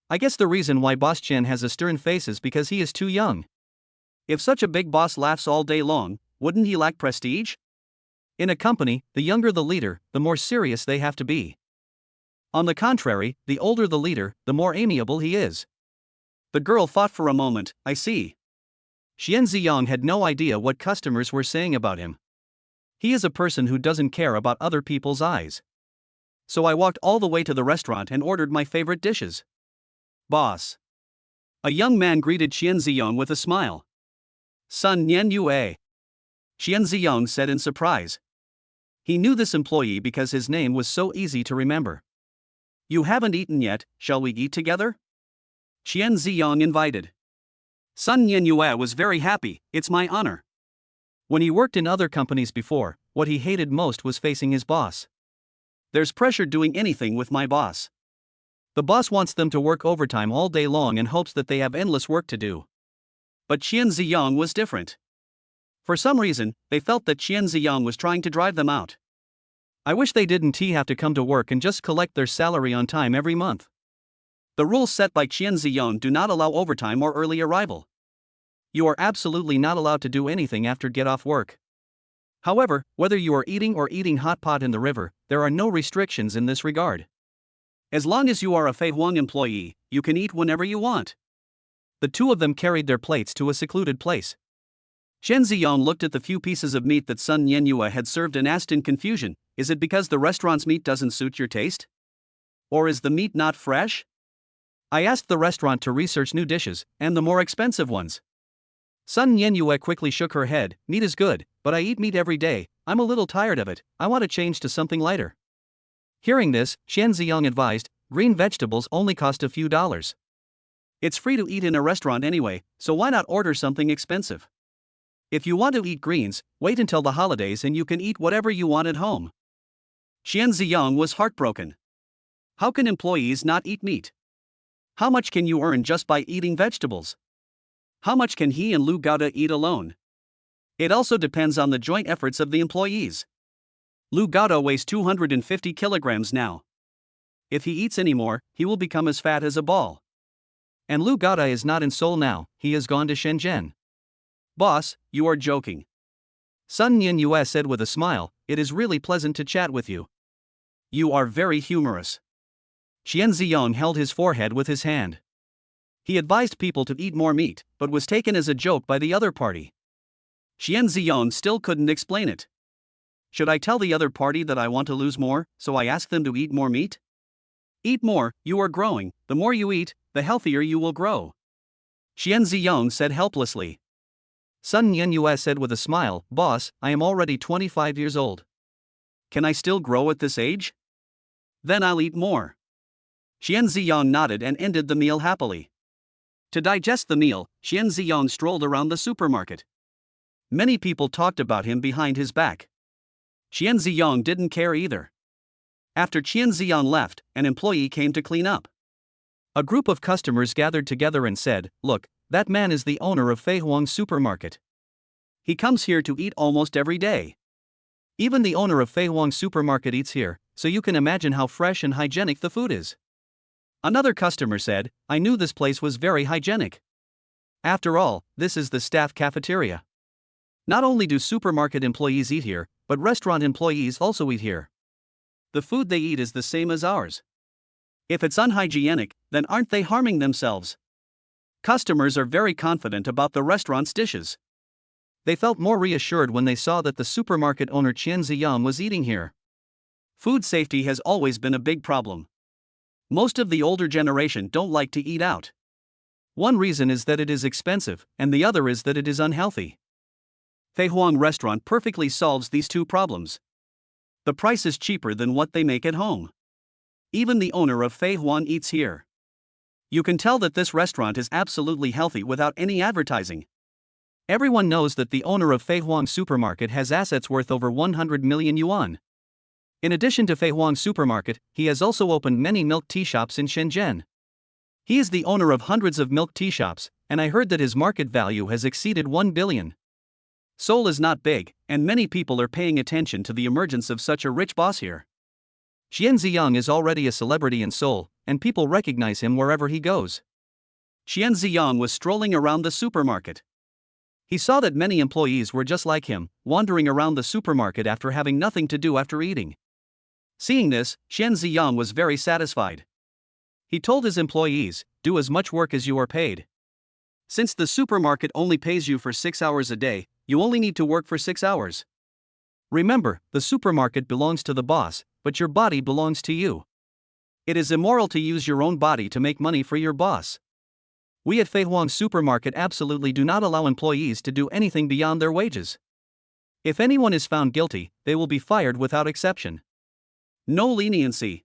I guess the reason why Boss Qian has a stern face is because he is too young. If such a big boss laughs all day long, wouldn't he lack prestige? In a company, the younger the leader, the more serious they have to be. On the contrary, the older the leader, the more amiable he is." The girl thought for a moment. "I see." Qian Ziyong had no idea what customers were saying about him. He is a person who doesn't care about other people's eyes. So I walked all the way to the restaurant and ordered my favorite dishes. "Boss." A young man greeted Qian Ziyong with a smile. "Sun Nian Yue," Qian Ziyong said in surprise. He knew this employee because his name was so easy to remember. "You haven't eaten yet, shall we eat together?" Qian Ziyong invited. Sun Nianyue was very happy. "It's my honor." When he worked in other companies before, what he hated most was facing his boss. "There's pressure doing anything with my boss. The boss wants them to work overtime all day long and hopes that they have endless work to do." But Qian Ziyong was different. For some reason, they felt that Qian Ziyong was trying to drive them out. "I wish they didn't have to come to work and just collect their salary on time every month. The rules set by Qian Ziyong do not allow overtime or early arrival. You are absolutely not allowed to do anything after get off work. However, whether you are eating hot pot in the river, there are no restrictions in this regard. As long as you are a Fei Huang employee, you can eat whenever you want." The two of them carried their plates to a secluded place. Qian Ziyong looked at the few pieces of meat that Sun Nianyue had served and asked in confusion, "Is it because the restaurant's meat doesn't suit your taste? Or is the meat not fresh?" I asked the restaurant to research new dishes, and the more expensive ones. Sun Yenyue quickly shook her head. Meat is good, but I eat meat every day. I'm a little tired of it. I want to change to something lighter. Hearing this, Xian Ziyang advised, green vegetables only cost a few dollars. It's free to eat in a restaurant anyway, so why not order something expensive? If you want to eat greens, wait until the holidays and you can eat whatever you want at home. Xian Ziyang was heartbroken. How can employees not eat meat? How much can you earn just by eating vegetables? How much can he and Lu Gaoda eat alone? It also depends on the joint efforts of the employees. Lu Gaoda weighs 250 kilograms now. If he eats anymore, he will become as fat as a ball. And Lu Gaoda is not in Seoul now, he has gone to Shenzhen. Boss, you are joking. Sun Yenyue said with a smile, it is really pleasant to chat with you. You are very humorous. Xian Ziyang held his forehead with his hand. He advised people to eat more meat, but was taken as a joke by the other party. Xian Ziyang still couldn't explain it. Should I tell the other party that I want to lose more, so I ask them to eat more meat? Eat more, you are growing, the more you eat, the healthier you will grow. Xian Ziyang said helplessly. Sun Yenyue said with a smile, Boss, I am already 25 years old. Can I still grow at this age? Then I'll eat more. Xian Ziyang nodded and ended the meal happily. To digest the meal, Xian Ziyang strolled around the supermarket. Many people talked about him behind his back. Xian Ziyang didn't care either. After Xian Ziyang left, an employee came to clean up. A group of customers gathered together and said, Look, that man is the owner of Fei Huang Supermarket. He comes here to eat almost every day. Even the owner of Fei Huang Supermarket eats here, so you can imagine how fresh and hygienic the food is. Another customer said, I knew this place was very hygienic. After all, this is the staff cafeteria. Not only do supermarket employees eat here, but restaurant employees also eat here. The food they eat is the same as ours. If it's unhygienic, then aren't they harming themselves? Customers are very confident about the restaurant's dishes. They felt more reassured when they saw that the supermarket owner Qian Ziyang was eating here. Food safety has always been a big problem. Most of the older generation don't like to eat out. One reason is that it is expensive, and the other is that it is unhealthy. Fei Huang restaurant perfectly solves these two problems. The price is cheaper than what they make at home. Even the owner of Fei Huang eats here. You can tell that this restaurant is absolutely healthy without any advertising. Everyone knows that the owner of Fei Huang Supermarket has assets worth over 100 million yuan. In addition to Fei Huang Supermarket, he has also opened many milk tea shops in Shenzhen. He is the owner of hundreds of milk tea shops, and I heard that his market value has exceeded 1 billion. Seoul is not big, and many people are paying attention to the emergence of such a rich boss here. Xian Ziyang is already a celebrity in Seoul, and people recognize him wherever he goes. Xian Ziyang was strolling around the supermarket. He saw that many employees were just like him, wandering around the supermarket after having nothing to do after eating. Seeing this, Xian Ziyang was very satisfied. He told his employees, do as much work as you are paid. Since the supermarket only pays you for 6 hours a day, you only need to work for 6 hours. Remember, the supermarket belongs to the boss, but your body belongs to you. It is immoral to use your own body to make money for your boss. We at Fei Huang Supermarket absolutely do not allow employees to do anything beyond their wages. If anyone is found guilty, they will be fired without exception. No leniency.